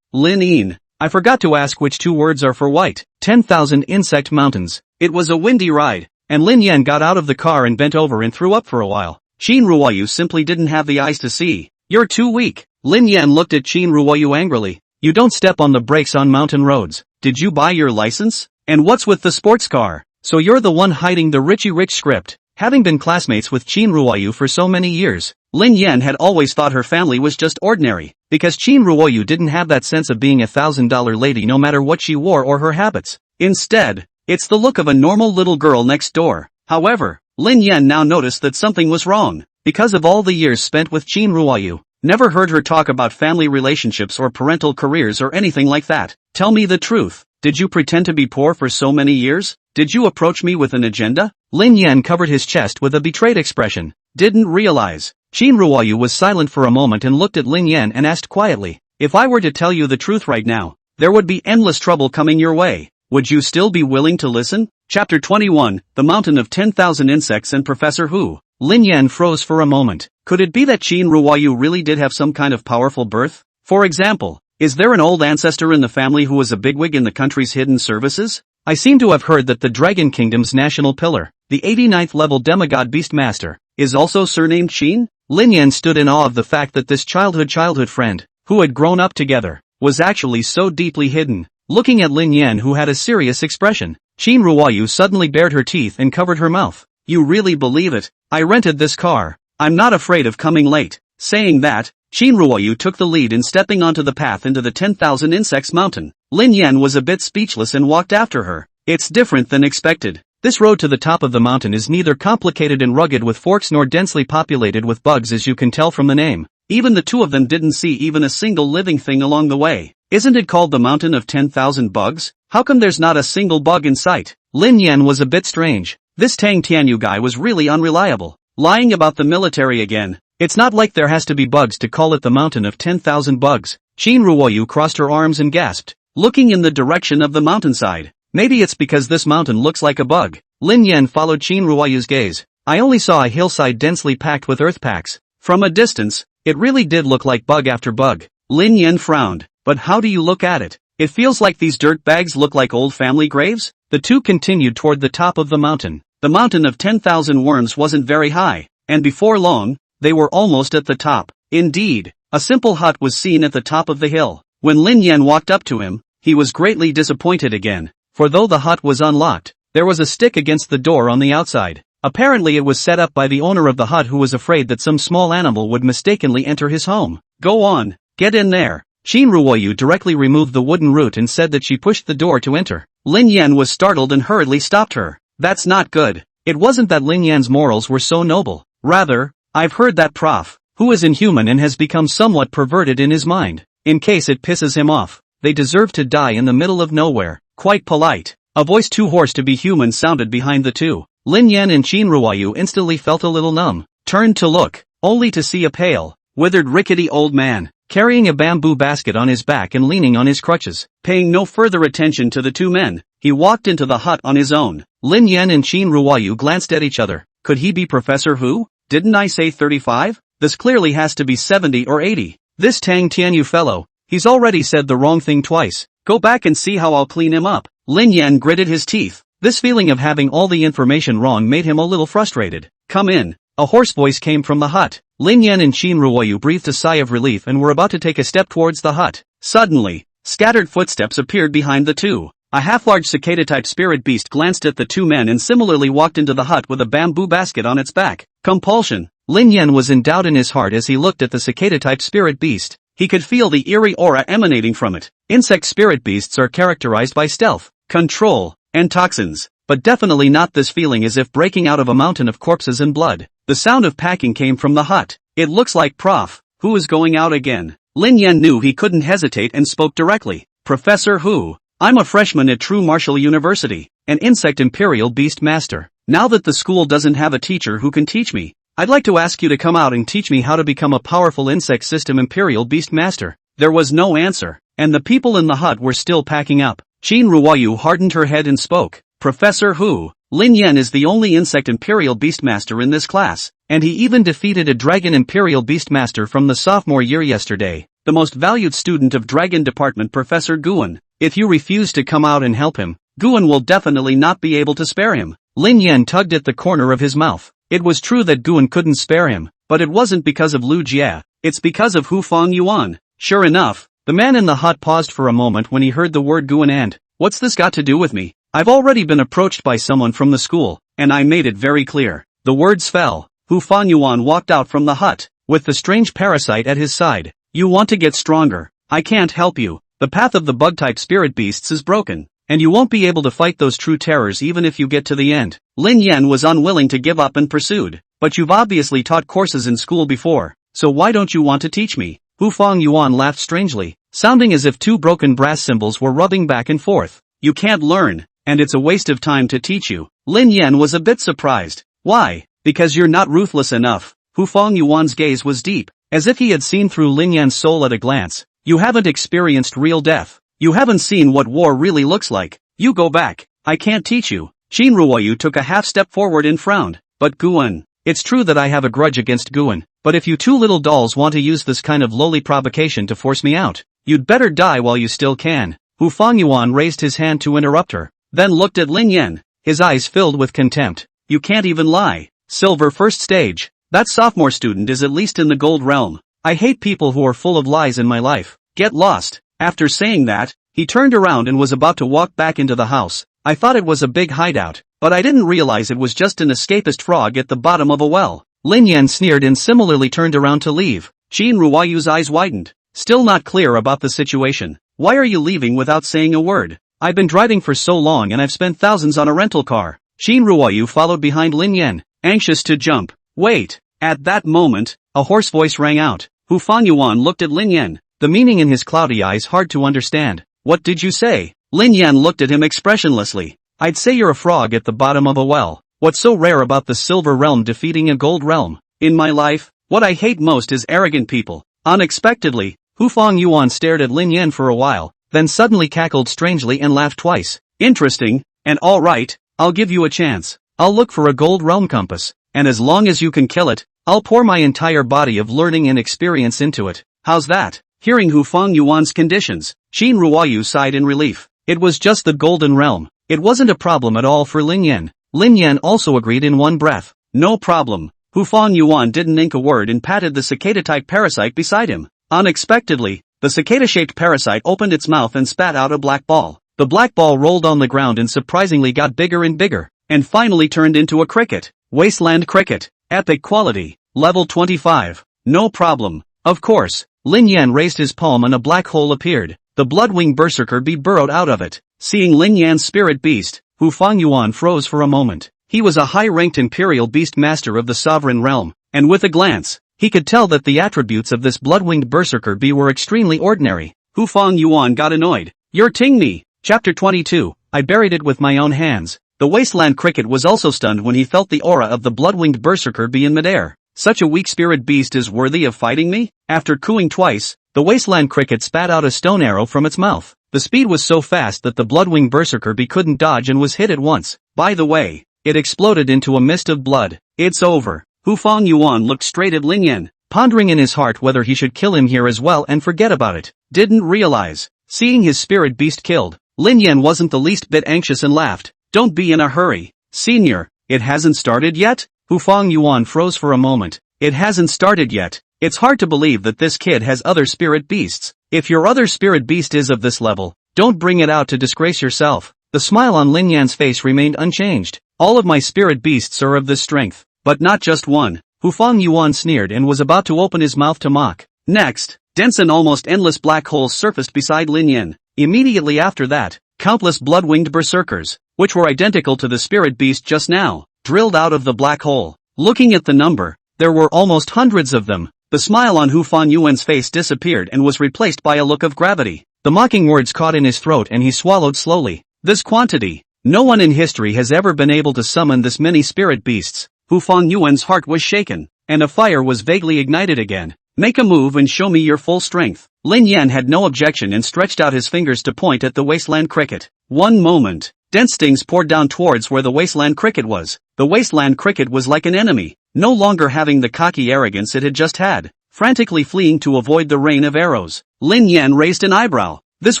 Lin Yin. I forgot to ask which 2 words are for white. 10,000 insect mountains. It was a windy ride, and Lin Yan got out of the car and bent over and threw up for a while. Qin Ruoyu simply didn't have the eyes to see. You're too weak. Lin Yan looked at Qin Ruoyu angrily. You don't step on the brakes on mountain roads. Did you buy your license? And what's with the sports car? So you're the one hiding the Richie Rich script. Having been classmates with Qin Ruoyu for so many years, Lin Yan had always thought her family was just ordinary, because Qin Ruoyu didn't have that sense of being a $1,000 lady no matter what she wore or her habits. Instead, it's the look of a normal little girl next door. However, Lin Yan now noticed that something was wrong, because of all the years spent with Qin Ruoyu. Never heard her talk about family relationships or parental careers or anything like that. Tell me the truth. Did you pretend to be poor for so many years? Did you approach me with an agenda? Lin Yan covered his chest with a betrayed expression. Didn't realize. Qin Ruoyu was silent for a moment and looked at Lin Yan and asked quietly, if I were to tell you the truth right now, there would be endless trouble coming your way. Would you still be willing to listen? Chapter 21, The Mountain of 10,000 Insects and Professor Hu. Lin Yan froze for a moment. Could it be that Qin Ruoyu really did have some kind of powerful birth? For example, is there an old ancestor in the family who was a bigwig in the country's hidden services? I seem to have heard that the Dragon Kingdom's national pillar, the 89th level demigod Beastmaster, is also surnamed Qin? Lin Yan stood in awe of the fact that this childhood friend, who had grown up together, was actually so deeply hidden. Looking at Lin Yan who had a serious expression, Qin Ruoyu suddenly bared her teeth and covered her mouth. You really believe it? I rented this car. I'm not afraid of coming late. Saying that, Qin Ruoyu took the lead in stepping onto the path into the 10,000 Insects Mountain. Lin Yan was a bit speechless and walked after her. It's different than expected. This road to the top of the mountain is neither complicated and rugged with forks nor densely populated with bugs, as you can tell from the name. Even the two of them didn't see even a single living thing along the way. Isn't it called the Mountain of 10,000 Bugs? How come there's not a single bug in sight? Lin Yan was a bit strange. This Tang Tianyu guy was really unreliable. Lying about the military again. It's not like there has to be bugs to call it the Mountain of 10,000 Bugs. Qin Ruoyu crossed her arms and gasped, looking in the direction of the mountainside. Maybe it's because this mountain looks like a bug. Lin Yan followed Qin Ruoyu's gaze. I only saw a hillside densely packed with earth packs. From a distance, it really did look like bug after bug. Lin Yan frowned. But how do you look at it? It feels like these dirt bags look like old family graves? The two continued toward the top of the mountain. The mountain of 10,000 worms wasn't very high, and before long, they were almost at the top. Indeed, a simple hut was seen at the top of the hill. When Lin Yan walked up to him, he was greatly disappointed again, for though the hut was unlocked, there was a stick against the door on the outside. Apparently it was set up by the owner of the hut, who was afraid that some small animal would mistakenly enter his home. Go on, get in there. Shinruoyu directly removed the wooden root and said that she pushed the door to enter. Lin Yan was startled and hurriedly stopped her. That's not good. It wasn't that Lin Yan's morals were so noble. Rather, I've heard that Prof, who is inhuman and has become somewhat perverted in his mind. In case it pisses him off, they deserve to die in the middle of nowhere. Quite polite. A voice too hoarse to be human sounded behind the two. Lin Yan and Shinruoyu instantly felt a little numb, turned to look, only to see a pale, withered rickety old man, carrying a bamboo basket on his back and leaning on his crutches. Paying no further attention to the two men, he walked into the hut on his own. Lin Yan and Shinruoyu glanced at each other. Could he be Professor Who? Didn't I say 35? This clearly has to be 70 or 80. This Tang Tianyu fellow, he's already said the wrong thing twice. Go back and see how I'll clean him up. Lin Yan gritted his teeth. This feeling of having all the information wrong made him a little frustrated. Come in. A hoarse voice came from the hut. Lin Yan and Shinruoyu breathed a sigh of relief and were about to take a step towards the hut. Suddenly, scattered footsteps appeared behind the two. A half-large cicada-type spirit beast glanced at the two men and similarly walked into the hut with a bamboo basket on its back. Compulsion. Lin Yan was in doubt in his heart as he looked at the cicada-type spirit beast. He could feel the eerie aura emanating from it. Insect spirit beasts are characterized by stealth, control, and toxins, but definitely not this feeling as if breaking out of a mountain of corpses and blood. The sound of packing came from the hut. It looks like Prof, Who is going out again. Lin Yan knew he couldn't hesitate and spoke directly. Professor Who, I'm a freshman at True Martial University, an insect imperial beast master. Now that the school doesn't have a teacher who can teach me, I'd like to ask you to come out and teach me how to become a powerful insect system imperial beast master. There was no answer, and the people in the hut were still packing up. Shinruoyu hardened her head and spoke. Professor Who, Lin Yan is the only insect imperial beastmaster in this class, and he even defeated a dragon imperial beastmaster from the sophomore year yesterday, the most valued student of dragon department Professor Guan. If you refuse to come out and help him, Guan will definitely not be able to spare him. Lin Yan tugged at the corner of his mouth. It was true that Guan couldn't spare him, but it wasn't because of Lu Jie, it's because of Hu Fang Yuan. Sure enough, the man in the hut paused for a moment when he heard the word Guan and, what's this got to do with me? I've already been approached by someone from the school, and I made it very clear. The words fell. Hu Fang Yuan walked out from the hut, with the strange parasite at his side. You want to get stronger? I can't help you. The path of the bug-type spirit beasts is broken, and you won't be able to fight those true terrors even if you get to the end. Lin Yan was unwilling to give up and pursued. But you've obviously taught courses in school before, so why don't you want to teach me? Hu Fang Yuan laughed strangely, sounding as if two broken brass cymbals were rubbing back and forth. You can't learn, and it's a waste of time to teach you. Lin Yan was a bit surprised. Why? Because you're not ruthless enough. Hu Fang Yuan's gaze was deep, as if he had seen through Lin Yan's soul at a glance. You haven't experienced real death. You haven't seen what war really looks like. You go back. I can't teach you. Shinruoyu took a half step forward and frowned. But Guan, it's true that I have a grudge against Guan, but if you two little dolls want to use this kind of lowly provocation to force me out, you'd better die while you still can. Hu Fang Yuan raised his hand to interrupt her, then looked at Lin Yan, his eyes filled with contempt. You can't even lie. Silver first stage. That sophomore student is at least in the gold realm. I hate people who are full of lies in my life. Get lost. After saying that, he turned around and was about to walk back into the house. I thought it was a big hideout, but I didn't realize it was just an escapist frog at the bottom of a well. Lin Yan sneered and similarly turned around to leave. Shinruoyu's eyes widened, still not clear about the situation. Why are you leaving without saying a word? I've been driving for so long and I've spent thousands on a rental car. Shinruoyu followed behind Lin Yan, anxious to jump. Wait. At that moment, a hoarse voice rang out. Hu Fang Yuan looked at Lin Yan, the meaning in his cloudy eyes hard to understand. What did you say? Lin Yan looked at him expressionlessly. I'd say you're a frog at the bottom of a well. What's so rare about the silver realm defeating a gold realm? In my life, what I hate most is arrogant people. Unexpectedly, Hu Fang Yuan stared at Lin Yan for a while, then suddenly cackled strangely and laughed twice. Interesting, and alright, I'll give you a chance. I'll look for a gold realm compass, and as long as you can kill it, I'll pour my entire body of learning and experience into it. How's that? Hearing Hu Fang Yuan's conditions, Shinruoyu sighed in relief. It was just the golden realm. It wasn't a problem at all for Lin Yan. Lin Yan also agreed in one breath. No problem. Hu Fang Yuan didn't ink a word and patted the cicada-type parasite beside him. Unexpectedly, the cicada-shaped parasite opened its mouth and spat out a black ball. The black ball rolled on the ground and surprisingly got bigger and bigger, and finally turned into a cricket. Wasteland Cricket. Epic quality. Level 25. No problem. Of course. Lin Yan raised his palm and a black hole appeared. The Bloodwing Berserker bee burrowed out of it. Seeing Lin Yan's spirit beast, Hu Fangyuan froze for a moment. He was a high-ranked imperial beast master of the sovereign realm, and with a glance, he could tell that the attributes of this blood-winged berserker bee were extremely ordinary. Hu Fangyuan got annoyed. You're ting me. Chapter 22. I buried it with my own hands. The wasteland cricket was also stunned when he felt the aura of the blood-winged berserker bee in midair. Such a weak spirit beast is worthy of fighting me? After cooing twice, the wasteland cricket spat out a stone arrow from its mouth. The speed was so fast that the blood-winged berserker bee couldn't dodge and was hit at once. By the way, it exploded into a mist of blood. It's over. Hu Fangyuan looked straight at Lin Yan, pondering in his heart whether he should kill him here as well and forget about it. Didn't realize. Seeing his spirit beast killed, Lin Yan wasn't the least bit anxious and laughed. Don't be in a hurry. Senior, it hasn't started yet? Hu Fangyuan froze for a moment. It hasn't started yet. It's hard to believe that this kid has other spirit beasts. If your other spirit beast is of this level, don't bring it out to disgrace yourself. The smile on Lin Yan's face remained unchanged. All of my spirit beasts are of this strength, but not just one. Hu Fangyuan sneered and was about to open his mouth to mock. Next, dense and almost endless black holes surfaced beside Lin Yan. Immediately after that, countless blood-winged berserkers, which were identical to the spirit beast just now, drilled out of the black hole. Looking at the number, there were almost hundreds of them. The smile on Hu Fanyuan's face disappeared and was replaced by a look of gravity. The mocking words caught in his throat and he swallowed slowly. This quantity. No one in history has ever been able to summon this many spirit beasts. Hu Fangyuan's heart was shaken, and a fire was vaguely ignited again. Make a move and show me your full strength. Lin Yan had no objection and stretched out his fingers to point at the wasteland cricket. One moment. Dense stings poured down towards where the wasteland cricket was. The wasteland cricket was like an enemy, no longer having the cocky arrogance it had just had, frantically fleeing to avoid the rain of arrows. Lin Yan raised an eyebrow. This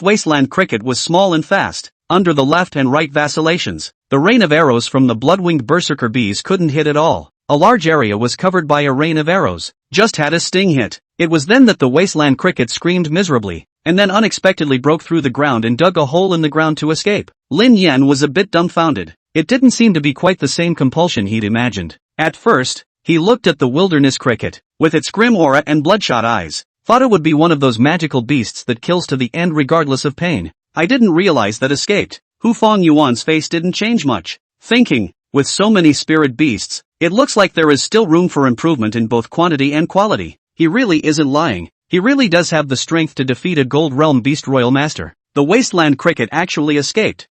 wasteland cricket was small and fast. Under the left and right vacillations, the rain of arrows from the blood-winged berserker bees couldn't hit at all. A large area was covered by a rain of arrows, just had a sting hit. It was then that the wasteland cricket screamed miserably, and then unexpectedly broke through the ground and dug a hole in the ground to escape. Lin Yan was a bit dumbfounded. It didn't seem to be quite the same compulsion he'd imagined. At first, he looked at the wilderness cricket, with its grim aura and bloodshot eyes, thought it would be one of those magical beasts that kills to the end regardless of pain. I didn't realize that escaped. Hu Fangyuan's face didn't change much, thinking, with so many spirit beasts, it looks like there is still room for improvement in both quantity and quality. He really isn't lying. He really does have the strength to defeat a Gold Realm Beast Royal Master. The Wasteland Cricket actually escaped.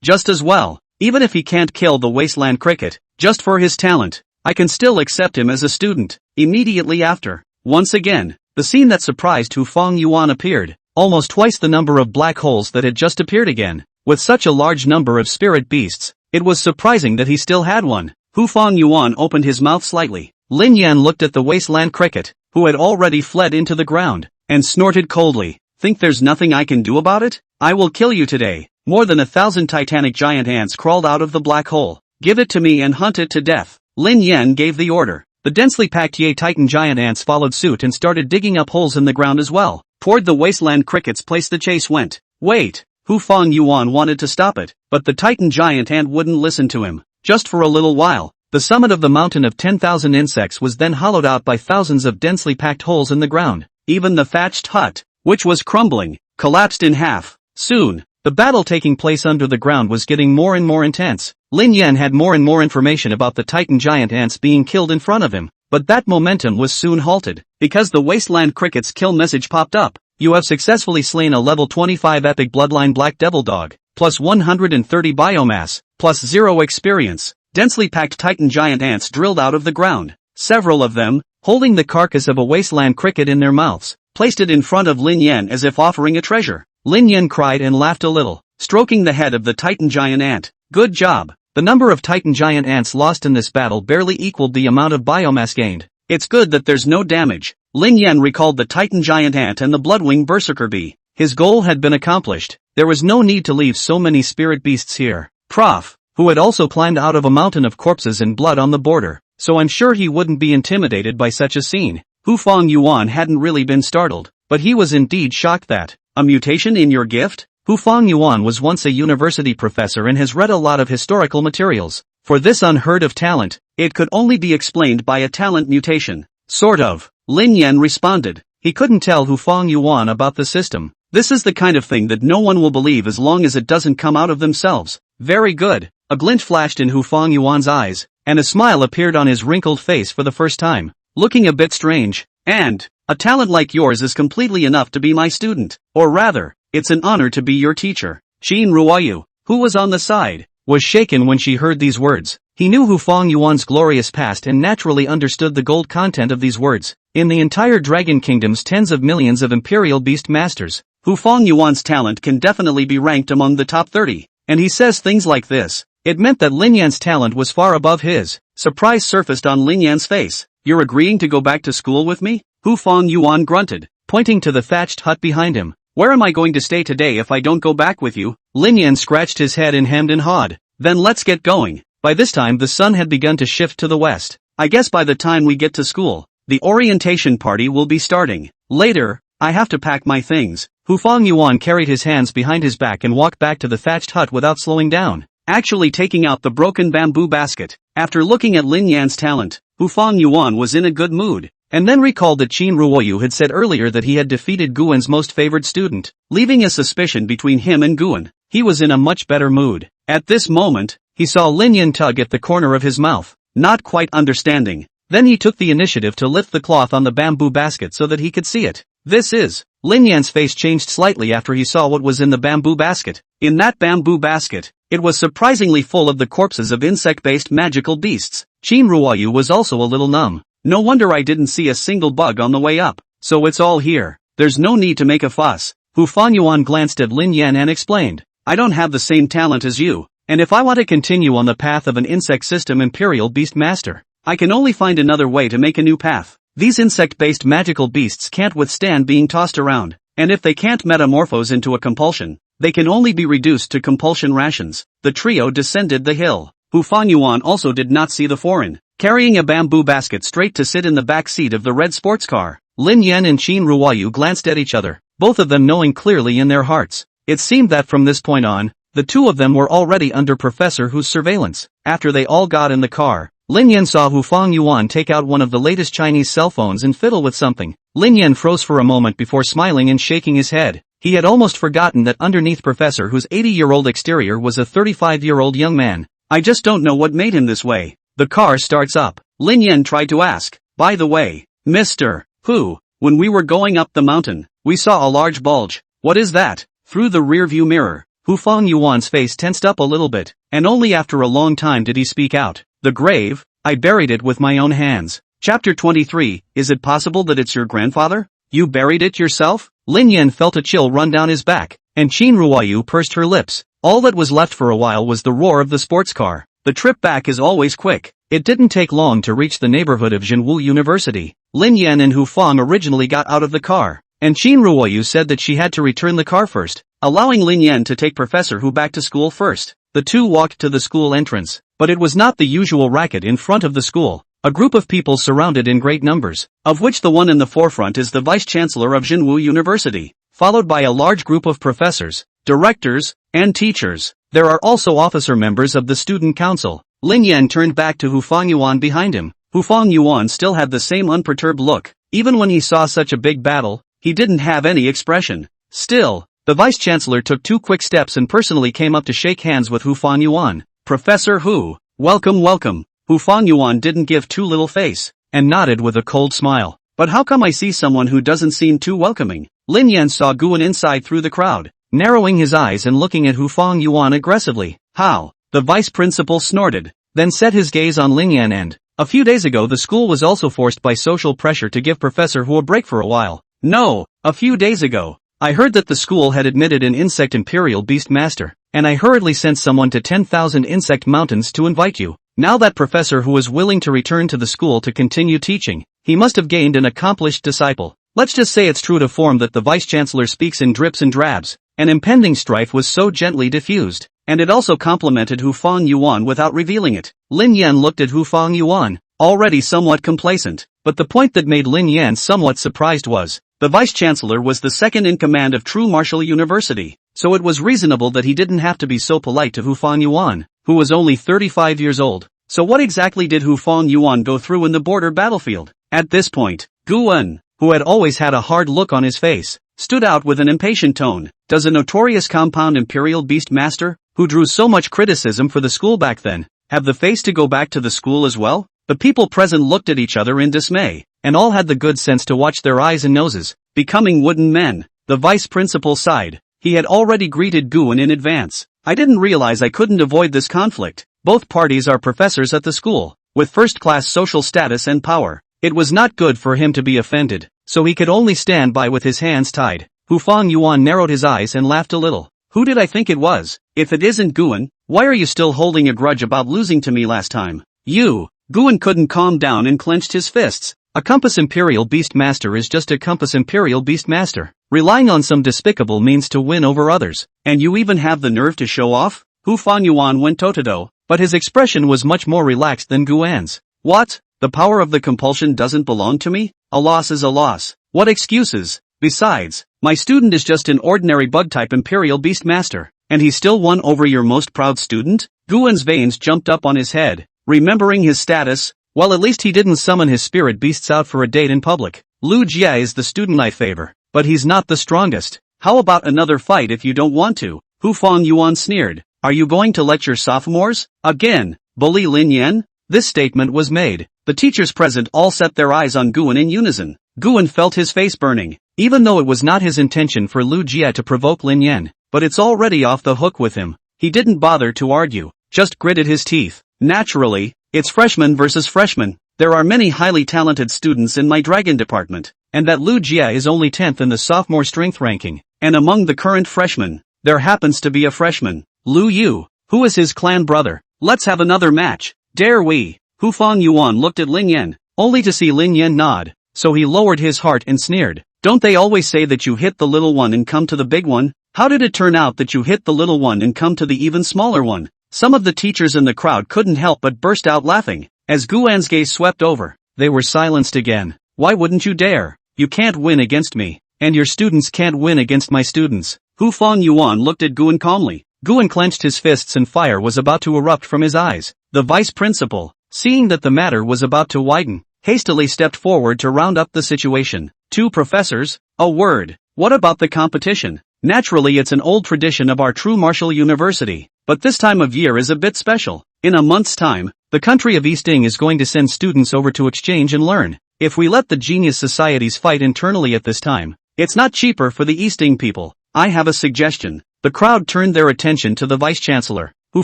Just as well. Even if he can't kill the Wasteland Cricket, just for his talent, I can still accept him as a student. Immediately after, once again, the scene that surprised Hu Fangyuan appeared. Almost twice the number of black holes that had just appeared again. With such a large number of spirit beasts, it was surprising that he still had one. Hu Fangyuan opened his mouth slightly. Lin Yan looked at the wasteland cricket, who had already fled into the ground, and snorted coldly. Think there's nothing I can do about it? I will kill you today. More than 1,000 titanic giant ants crawled out of the black hole. Give it to me and hunt it to death. Lin Yan gave the order. The densely packed Titan giant ants followed suit and started digging up holes in the ground as well. Toward the wasteland cricket's place the chase went. Wait, Hu Fangyuan wanted to stop it, but the Titan giant ant wouldn't listen to him. Just for a little while, the summit of the mountain of 10,000 insects was then hollowed out by thousands of densely packed holes in the ground. Even the thatched hut, which was crumbling, collapsed in half. Soon, the battle taking place under the ground was getting more and more intense. Lin Yan had more and more information about the Titan giant ants being killed in front of him. But that momentum was soon halted, because the Wasteland Cricket's kill message popped up. You have successfully slain a level 25 epic bloodline black devil dog, plus 130 biomass, plus 0 experience. Densely packed Titan giant ants drilled out of the ground. Several of them, holding the carcass of a Wasteland Cricket in their mouths, placed it in front of Lin Yan as if offering a treasure. Lin Yan cried and laughed a little, stroking the head of the Titan giant ant. Good job. The number of Titan giant ants lost in this battle barely equaled the amount of biomass gained. It's good that there's no damage. Lin Yan recalled the Titan giant ant and the bloodwing berserker bee. His goal had been accomplished. There was no need to leave so many spirit beasts here. Prof, who had also climbed out of a mountain of corpses and blood on the border, so I'm sure he wouldn't be intimidated by such a scene. Hu Fangyuan hadn't really been startled, but he was indeed shocked that, a mutation in your gift? Hu Fangyuan was once a university professor and has read a lot of historical materials. For this unheard of talent, it could only be explained by a talent mutation. Sort of. Lin Yan responded. He couldn't tell Hu Fangyuan about the system. This is the kind of thing that no one will believe as long as it doesn't come out of themselves. Very good. A glint flashed in Hu Fangyuan's eyes, and a smile appeared on his wrinkled face for the first time. Looking a bit strange. And, a talent like yours is completely enough to be my student. Or rather, it's an honor to be your teacher. Qin Ruoyu, who was on the side, was shaken when she heard these words. He knew Hu Fangyuan's glorious past and naturally understood the gold content of these words. In the entire Dragon Kingdom's tens of millions of Imperial Beast Masters, Hu Fangyuan's talent can definitely be ranked among the top 30. And he says things like this. It meant that Lin Yan's talent was far above his. Surprise surfaced on Lin Yan's face. You're agreeing to go back to school with me? Hu Fangyuan grunted, pointing to the thatched hut behind him. Where am I going to stay today if I don't go back with you? Lin Yan scratched his head and hemmed and hawed. Then let's get going. By this time the sun had begun to shift to the west. I guess by the time we get to school, the orientation party will be starting. Later, I have to pack my things. Hu Fangyuan carried his hands behind his back and walked back to the thatched hut without slowing down, actually taking out the broken bamboo basket. After looking at Lin Yan's talent, Hu Fangyuan was in a good mood, and then recalled that Qin Ruoyu had said earlier that he had defeated Guan's most favored student, leaving a suspicion between him and Guan. He was in a much better mood. At this moment, he saw Lin Yan tug at the corner of his mouth, not quite understanding. Then he took the initiative to lift the cloth on the bamboo basket so that he could see it. This is. Lin Yan's face changed slightly after he saw what was in the bamboo basket. In that bamboo basket, it was surprisingly full of the corpses of insect-based magical beasts. Qin Ruoyu was also a little numb. No wonder I didn't see a single bug on the way up. So it's all here. There's no need to make a fuss. Hu Fangyuan glanced at Lin Yan and explained. I don't have the same talent as you, and if I want to continue on the path of an insect system Imperial Beast Master, I can only find another way to make a new path. These insect-based magical beasts can't withstand being tossed around, and if they can't metamorphose into a compulsion, they can only be reduced to compulsion rations. The trio descended the hill. Hu Fangyuan also did not see the foreign, carrying a bamboo basket straight to sit in the back seat of the red sports car. Lin Yan and Qin Ruoyu glanced at each other, both of them knowing clearly in their hearts. It seemed that from this point on, the two of them were already under Professor Hu's surveillance. After they all got in the car, Lin Yan saw Hu Fangyuan take out one of the latest Chinese cell phones and fiddle with something. Lin Yan froze for a moment before smiling and shaking his head. He had almost forgotten that underneath Professor Hu's 80-year-old exterior was a 35-year-old young man. I just don't know what made him this way. The car starts up. Lin Yan tried to ask, by the way, Mr. Hu, when we were going up the mountain, we saw a large bulge. What is that? Through the rearview mirror, Hu Fangyuan's face tensed up a little bit, and only after a long time did he speak out. The grave, I buried it with my own hands. Chapter 23, is it possible that it's your grandfather? You buried it yourself? Lin Yan felt a chill run down his back, and Qin Ruoyu pursed her lips. All that was left for a while was the roar of the sports car. The trip back is always quick. It didn't take long to reach the neighborhood of Jinwu University. Lin Yan and Hu Fang originally got out of the car, and Qin Ruoyu said that she had to return the car first, allowing Lin Yan to take Professor Hu back to school first. The two walked to the school entrance, but it was not the usual racket in front of the school. A group of people surrounded in great numbers, of which the one in the forefront is the Vice-Chancellor of Jinwu University, followed by a large group of professors, directors, and teachers. There are also officer members of the student council. Lin Yan turned back to Hu Fangyuan behind him. Hu Fangyuan still had the same unperturbed look. Even when he saw such a big battle, he didn't have any expression. Still, the Vice-Chancellor took 2 quick steps and personally came up to shake hands with Hu Fangyuan. Professor Hu, welcome welcome. Hu Fangyuan didn't give too little face, and nodded with a cold smile. But how come I see someone who doesn't seem too welcoming? Lin Yan saw Guan inside through the crowd, narrowing his eyes and looking at Hu Fangyuan aggressively. How? The vice principal snorted, then set his gaze on Lin Yan and, a few days ago the school was also forced by social pressure to give Professor Hu a break for a while. No, a few days ago. I heard that the school had admitted an insect Imperial Beast Master, and I hurriedly sent someone to 10,000 Insect Mountains to invite you. Now that Professor Hu is willing to return to the school to continue teaching, he must have gained an accomplished disciple. Let's just say it's true to form that the Vice-Chancellor speaks in drips and drabs. An impending strife was so gently diffused, and it also complimented Hu Fangyuan without revealing it. Lin Yan looked at Hu Fangyuan, already somewhat complacent, but the point that made Lin Yan somewhat surprised was, the Vice-Chancellor was the second in command of True Martial University, so it was reasonable that he didn't have to be so polite to Hu Fangyuan. who was only 35 years old. So what exactly did Hu Fang-yuan go through in the border battlefield? At this point, Gu En, who had always had a hard look on his face, stood out with an impatient tone. Does a notorious compound imperial beast master, who drew so much criticism for the school back then, have the face to go back to the school as well? The people present looked at each other in dismay, and all had the good sense to watch their eyes and noses, becoming wooden men. The vice principal sighed. He had already greeted Gu En in advance. I didn't realize I couldn't avoid this conflict. Both parties are professors at the school, with first-class social status and power. It was not good for him to be offended, so he could only stand by with his hands tied. Hu Fang-yuan narrowed his eyes and laughed a little. Who did I think it was? If it isn't Gu En, why are you still holding a grudge about losing to me last time? You! Gu En couldn't calm down and clenched his fists. A Compass Imperial Beast Master is just a Compass Imperial Beast Master, relying on some despicable means to win over others. And you even have the nerve to show off? Hu Fang-yuan went toe-to-toe, but his expression was much more relaxed than Gu En's. What? The power of the compulsion doesn't belong to me? A loss is a loss. What excuses? Besides, my student is just an ordinary bug-type Imperial Beast Master, and he still won over your most proud student? Gu En's veins jumped up on his head, remembering his status. Well, at least he didn't summon his spirit beasts out for a date in public. Lu Jie is the student I favor, but he's not the strongest. How about another fight if you don't want to? Hu Fang-yuan sneered. Are you going to let your sophomores? Again, bully Lin Yan? This statement was made. The teachers present all set their eyes on Gu En in unison. Gu En felt his face burning, even though it was not his intention for Lu Jie to provoke Lin Yan, but it's already off the hook with him. He didn't bother to argue, just gritted his teeth. Naturally, it's freshman versus freshman. There are many highly talented students in my dragon department, and that Lu Jie is only 10th in the sophomore strength ranking, and among the current freshmen, there happens to be a freshman, Lu Yu, who is his clan brother. Let's have another match. Dare we? Hu Fang-yuan looked at Lin Yan, only to see Lin Yan nod, so he lowered his heart and sneered. Don't they always say that you hit the little one and come to the big one? How did it turn out that you hit the little one and come to the even smaller one? Some of the teachers in the crowd couldn't help but burst out laughing. As Gu En's gaze swept over, they were silenced again. Why wouldn't you dare? You can't win against me, and your students can't win against my students. Hu Fang-yuan looked at Gu En calmly. Gu En clenched his fists and fire was about to erupt from his eyes. The vice principal, seeing that the matter was about to widen, hastily stepped forward to round up the situation. Two professors? A word. What about the competition? Naturally, it's an old tradition of our true martial university, but this time of year is a bit special. In a month's time, the country of Easting is going to send students over to exchange and learn. If we let the genius societies fight internally at this time, it's not cheaper for the Easting people. I have a suggestion. The crowd turned their attention to the vice-chancellor. Hu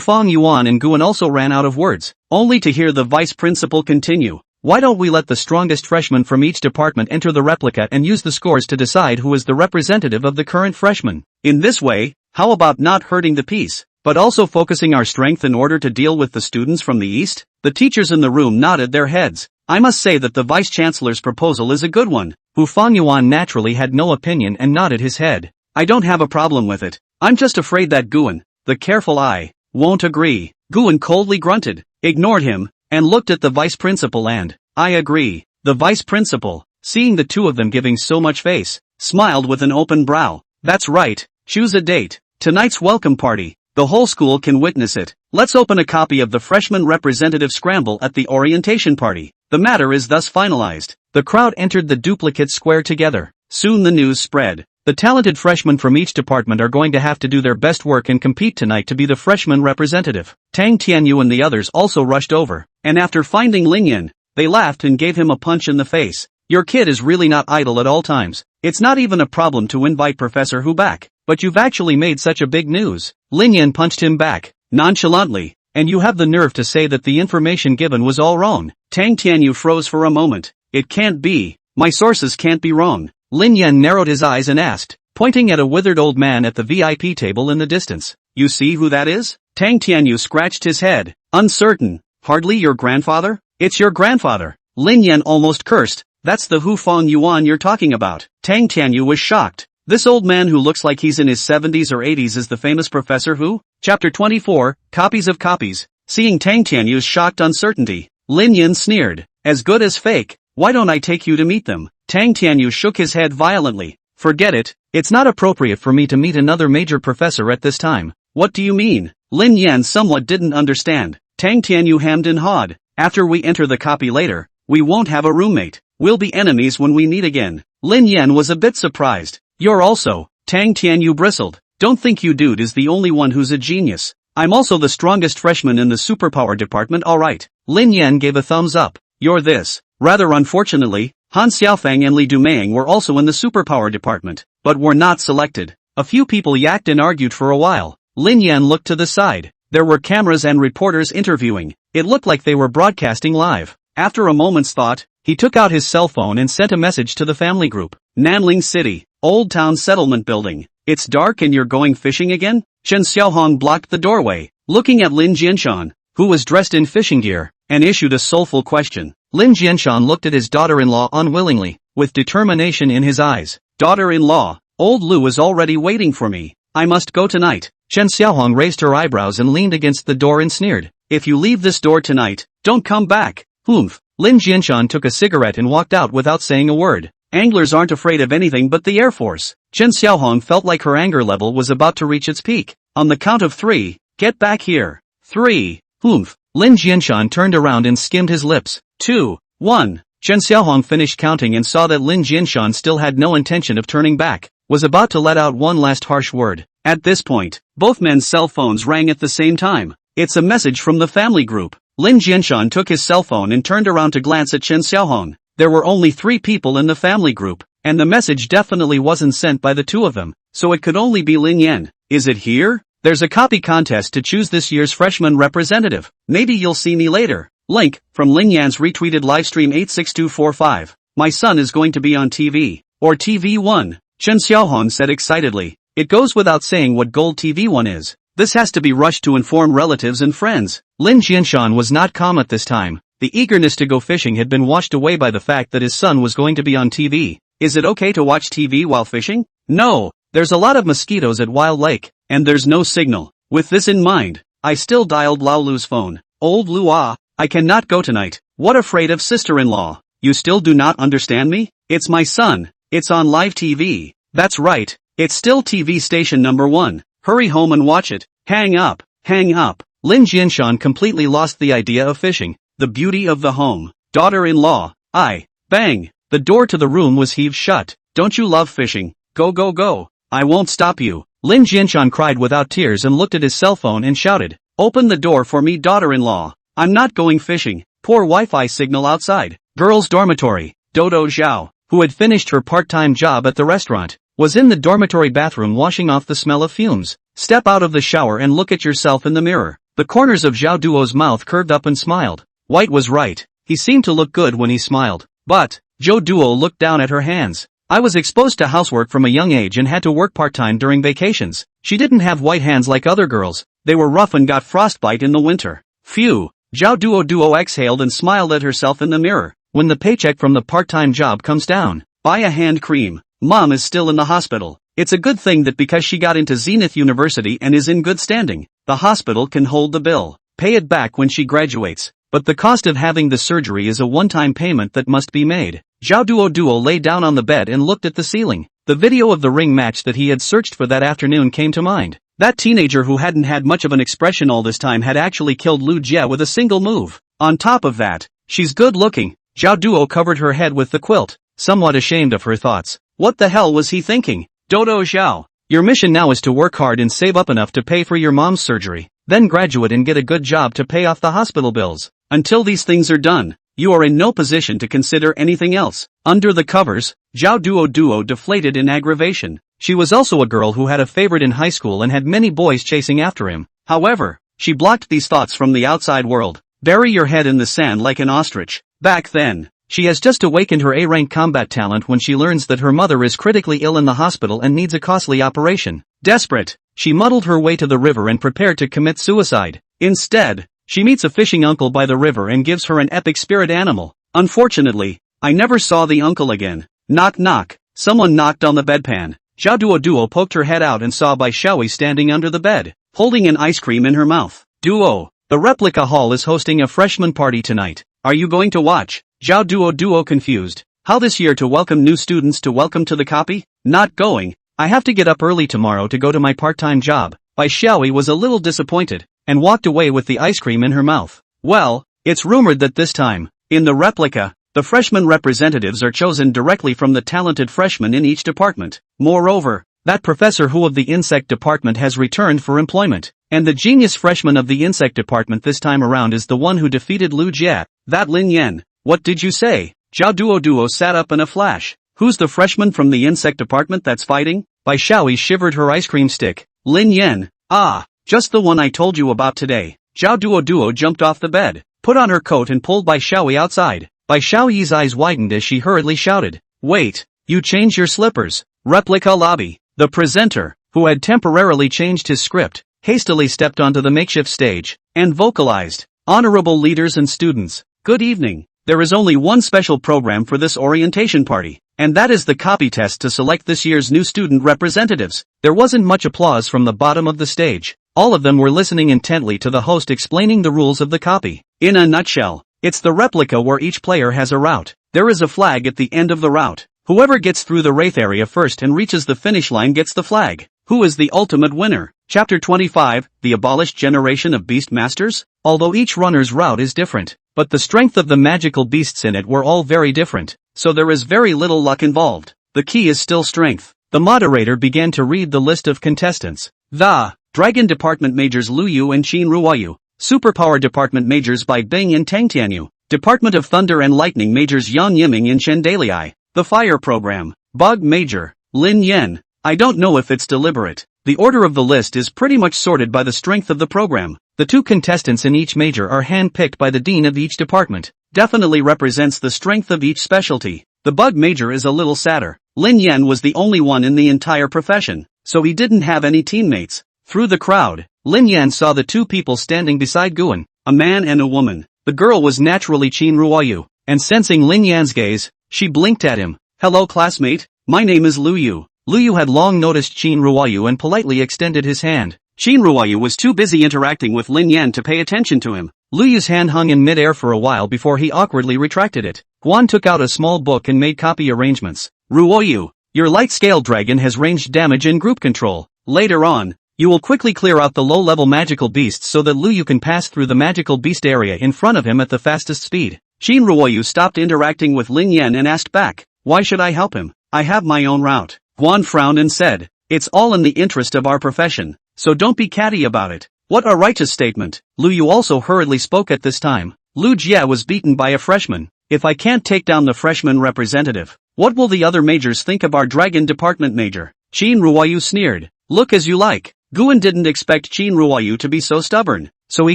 Fang-yuan and Gu En also ran out of words, only to hear the vice principal continue. Why don't we let the strongest freshman from each department enter the replica and use the scores to decide who is the representative of the current freshman? In this way, how about not hurting the peace, but also focusing our strength in order to deal with the students from the east? The teachers in the room nodded their heads. I must say that the vice-chancellor's proposal is a good one. Hu Fang-yuan naturally had no opinion and nodded his head. I don't have a problem with it. I'm just afraid that Gu En, the careful eye, won't agree. Gu En coldly grunted, ignored him, and looked at the vice principal and, I agree. The vice principal, seeing the two of them giving so much face, smiled with an open brow. That's right, choose a date. Tonight's welcome party. The whole school can witness it. Let's open a copy of the freshman representative scramble at the orientation party. The matter is thus finalized. The crowd entered the duplicate square together. Soon the news spread. The talented freshmen from each department are going to have to do their best work and compete tonight to be the freshman representative. Tang Tianyu and the others also rushed over, and after finding Lin Yan, they laughed and gave him a punch in the face. Your kid is really not idle at all times. It's not even a problem to invite Professor Hu back, but you've actually made such a big news. Lin Yan punched him back, nonchalantly, and you have the nerve to say that the information given was all wrong. Tang Tianyu froze for a moment. It can't be. My sources can't be wrong. Lin Yan narrowed his eyes and asked, pointing at a withered old man at the VIP table in the distance. You see who that is? Tang Tianyu scratched his head, uncertain. Hardly your grandfather? It's your grandfather. Lin Yan almost cursed. That's the Hu Fang-yuan you're talking about. Tang Tianyu was shocked. This old man who looks like he's in his 70s or 80s is the famous Professor Hu? Chapter 24, Copies of Copies. Seeing Tang Tianyu's shocked uncertainty, Lin Yan sneered. As good as fake. Why don't I take you to meet them? Tang Tianyu shook his head violently. Forget it. It's not appropriate for me to meet another major professor at this time. What do you mean? Lin Yan somewhat didn't understand. Tang Tianyu hemmed and hawed. After we enter the copy later, we won't have a roommate. We'll be enemies when we meet again. Lin Yan was a bit surprised. You're also, Tang Tianyu bristled. Don't think you dude is the only one who's a genius. I'm also the strongest freshman in the superpower department, alright. Lin Yan gave a thumbs up. You're this. Rather unfortunately, Han Xiaofang and Li Dumaying were also in the superpower department, but were not selected. A few people yacked and argued for a while. Lin Yan looked to the side. There were cameras and reporters interviewing. It looked like they were broadcasting live. After a moment's thought, he took out his cell phone and sent a message to the family group. Nanling City, Old Town Settlement Building. It's dark and you're going fishing again? Chen Xiaohong blocked the doorway, looking at Lin Jianshan, who was dressed in fishing gear, and issued a soulful question. Lin Jianshan looked at his daughter-in-law unwillingly, with determination in his eyes. Daughter-in-law, old Lu is already waiting for me. I must go tonight. Chen Xiaohong raised her eyebrows and leaned against the door and sneered. If you leave this door tonight, don't come back. Humph. Lin Jianshan took a cigarette and walked out without saying a word. Anglers aren't afraid of anything but the Air Force. Chen Xiaohong felt like her anger level was about to reach its peak. On the count of 3, get back here. 3. Humph. Lin Jianshan turned around and skimmed his lips. 2, 1. Chen Xiaohong finished counting and saw that Lin Jianshan still had no intention of turning back, was about to let out one last harsh word. At this point, both men's cell phones rang at the same time. It's a message from the family group. Lin Jianshan took his cell phone and turned around to glance at Chen Xiaohong. There were only 3 people in the family group, and the message definitely wasn't sent by the 2 of them, so it could only be Lin Yan. Is it here? There's a copy contest to choose this year's freshman representative. Maybe you'll see me later. Link, from Lin Yan's retweeted livestream 86245. My son is going to be on TV. Or TV1. Chen Xiaohong said excitedly. It goes without saying what Gold TV1 is. This has to be rushed to inform relatives and friends. Lin Jianshan was not calm at this time. The eagerness to go fishing had been washed away by the fact that his son was going to be on TV. Is it okay to watch TV while fishing? No, there's a lot of mosquitoes at Wild Lake, and there's no signal. With this in mind, I still dialed Lao Lu's phone. Old Lu I cannot go tonight. What afraid of sister-in-law? You still do not understand me? It's my son. It's on live TV. That's right. It's still TV station number 1. Hurry home and watch it. Hang up. Hang up. Lin Jianshan completely lost the idea of fishing. The beauty of the home. Daughter-in-law. Bang. The door to the room was heaved shut. Don't you love fishing? Go go go. I won't stop you. Lin Jianshan cried without tears and looked at his cell phone and shouted. Open the door for me, daughter-in-law. I'm not going fishing. Poor Wi-Fi signal outside. Girls' dormitory. Dodo Zhao, who had finished her part-time job at the restaurant, was in the dormitory bathroom washing off the smell of fumes. Step out of the shower and look at yourself in the mirror. The corners of Zhao Duo's mouth curved up and smiled. White was right. He seemed to look good when he smiled. But, Zhao Duo looked down at her hands. I was exposed to housework from a young age and had to work part-time during vacations. She didn't have white hands like other girls. They were rough and got frostbite in the winter. Phew. Zhao Duo exhaled and smiled at herself in the mirror. When the paycheck from the part-time job comes down, buy a hand cream. Mom is still in the hospital. It's a good thing that because she got into Zenith University and is in good standing, the hospital can hold the bill. Pay it back when she graduates. But the cost of having the surgery is a one-time payment that must be made. Zhao Duo lay down on the bed and looked at the ceiling. The video of the ring match that he had searched for that afternoon came to mind. That teenager who hadn't had much of an expression all this time had actually killed Lu Jie with a single move. On top of that, she's good looking. Zhao Duo covered her head with the quilt, somewhat ashamed of her thoughts. What the hell was he thinking? Dodo Zhao, your mission now is to work hard and save up enough to pay for your mom's surgery, then graduate and get a good job to pay off the hospital bills. Until these things are done, you are in no position to consider anything else. Under the covers, Zhao Duo deflated in aggravation. She was also a girl who had a favorite in high school and had many boys chasing after him. However, she blocked these thoughts from the outside world. Bury your head in the sand like an ostrich. Back then, she has just awakened her A-rank combat talent when she learns that her mother is critically ill in the hospital and needs a costly operation. Desperate, she muddled her way to the river and prepared to commit suicide. Instead, she meets a fishing uncle by the river and gives her an epic spirit animal. Unfortunately, I never saw the uncle again. Knock knock. Someone knocked on the bedpan. Zhao Duo poked her head out and saw Bai Xiaoyi standing under the bed, holding an ice cream in her mouth. Duo, the replica hall is hosting a freshman party tonight. Are you going to watch? Zhao Duo confused. How this year to welcome new students to welcome to the copy? Not going. I have to get up early tomorrow to go to my part-time job. Bai Xiaoyi was a little disappointed, and walked away with the ice cream in her mouth. Well, it's rumored that this time, in the replica, the freshman representatives are chosen directly from the talented freshmen in each department. Moreover, that Professor Hu of the insect department has returned for employment, and the genius freshman of the insect department this time around is the one who defeated Lu Jie, that Lin Yan. What did you say? Zhao Duo sat up in a flash. Who's the freshman from the insect department that's fighting? Bai Xiaoyi shivered her ice cream stick. Lin Yan. Ah, just the one I told you about today. Zhao Duo jumped off the bed, put on her coat and pulled Bai Xiaoyi outside. Bai Xiaoyi's eyes widened as she hurriedly shouted, "Wait, you change your slippers." Replica lobby. The presenter, who had temporarily changed his script, hastily stepped onto the makeshift stage, and vocalized, "Honorable leaders and students, good evening. There is only one special program for this orientation party, and that is the copy test to select this year's new student representatives." There wasn't much applause from the bottom of the stage. All of them were listening intently to the host explaining the rules of the copy. In a nutshell, it's the replica where each player has a route. There is a flag at the end of the route. Whoever gets through the wraith area first and reaches the finish line gets the flag. Who is the ultimate winner? Chapter 25, The Abolished Generation of Beast Masters? Although each runner's route is different, but the strength of the magical beasts in it were all very different, so there is very little luck involved. The key is still strength. The moderator began to read the list of contestants. The Dragon Department Majors Lu Yu and Qin Ruoyu. Superpower Department Majors Bai Bing and Tang Tianyu. Department of Thunder and Lightning Majors Yang Yiming and Chen Dalai. The Fire Program. Bug Major. Lin Yan. I don't know if it's deliberate. The order of the list is pretty much sorted by the strength of the program. The two contestants in each major are hand-picked by the dean of each department. Definitely represents the strength of each specialty. The Bug Major is a little sadder. Lin Yan was the only one in the entire profession, so he didn't have any teammates. Through the crowd, Lin Yan saw the two people standing beside Guan, a man and a woman. The girl was naturally Qin Ruoyu, and sensing Lin Yan's gaze, she blinked at him. "Hello classmate, my name is Lu Yu." Lu Yu had long noticed Qin Ruoyu and politely extended his hand. Qin Ruoyu was too busy interacting with Lin Yan to pay attention to him. Lu Yu's hand hung in mid-air for a while before he awkwardly retracted it. Guan took out a small book and made copy arrangements. "Ruoyu, your light-scale dragon has ranged damage and group control. Later on, you will quickly clear out the low-level magical beasts so that Lu Yu can pass through the magical beast area in front of him at the fastest speed." Qin Ruoyu stopped interacting with Lin Yan and asked back, "Why should I help him? I have my own route." Guan frowned and said, "It's all in the interest of our profession, so don't be catty about it." What a righteous statement. Lu Yu also hurriedly spoke at this time. Lu Jie was beaten by a freshman. If I can't take down the freshman representative, what will the other majors think of our dragon department major? Qin Ruoyu sneered. Look as you like. Guan didn't expect Qin Ruoyu to be so stubborn, so he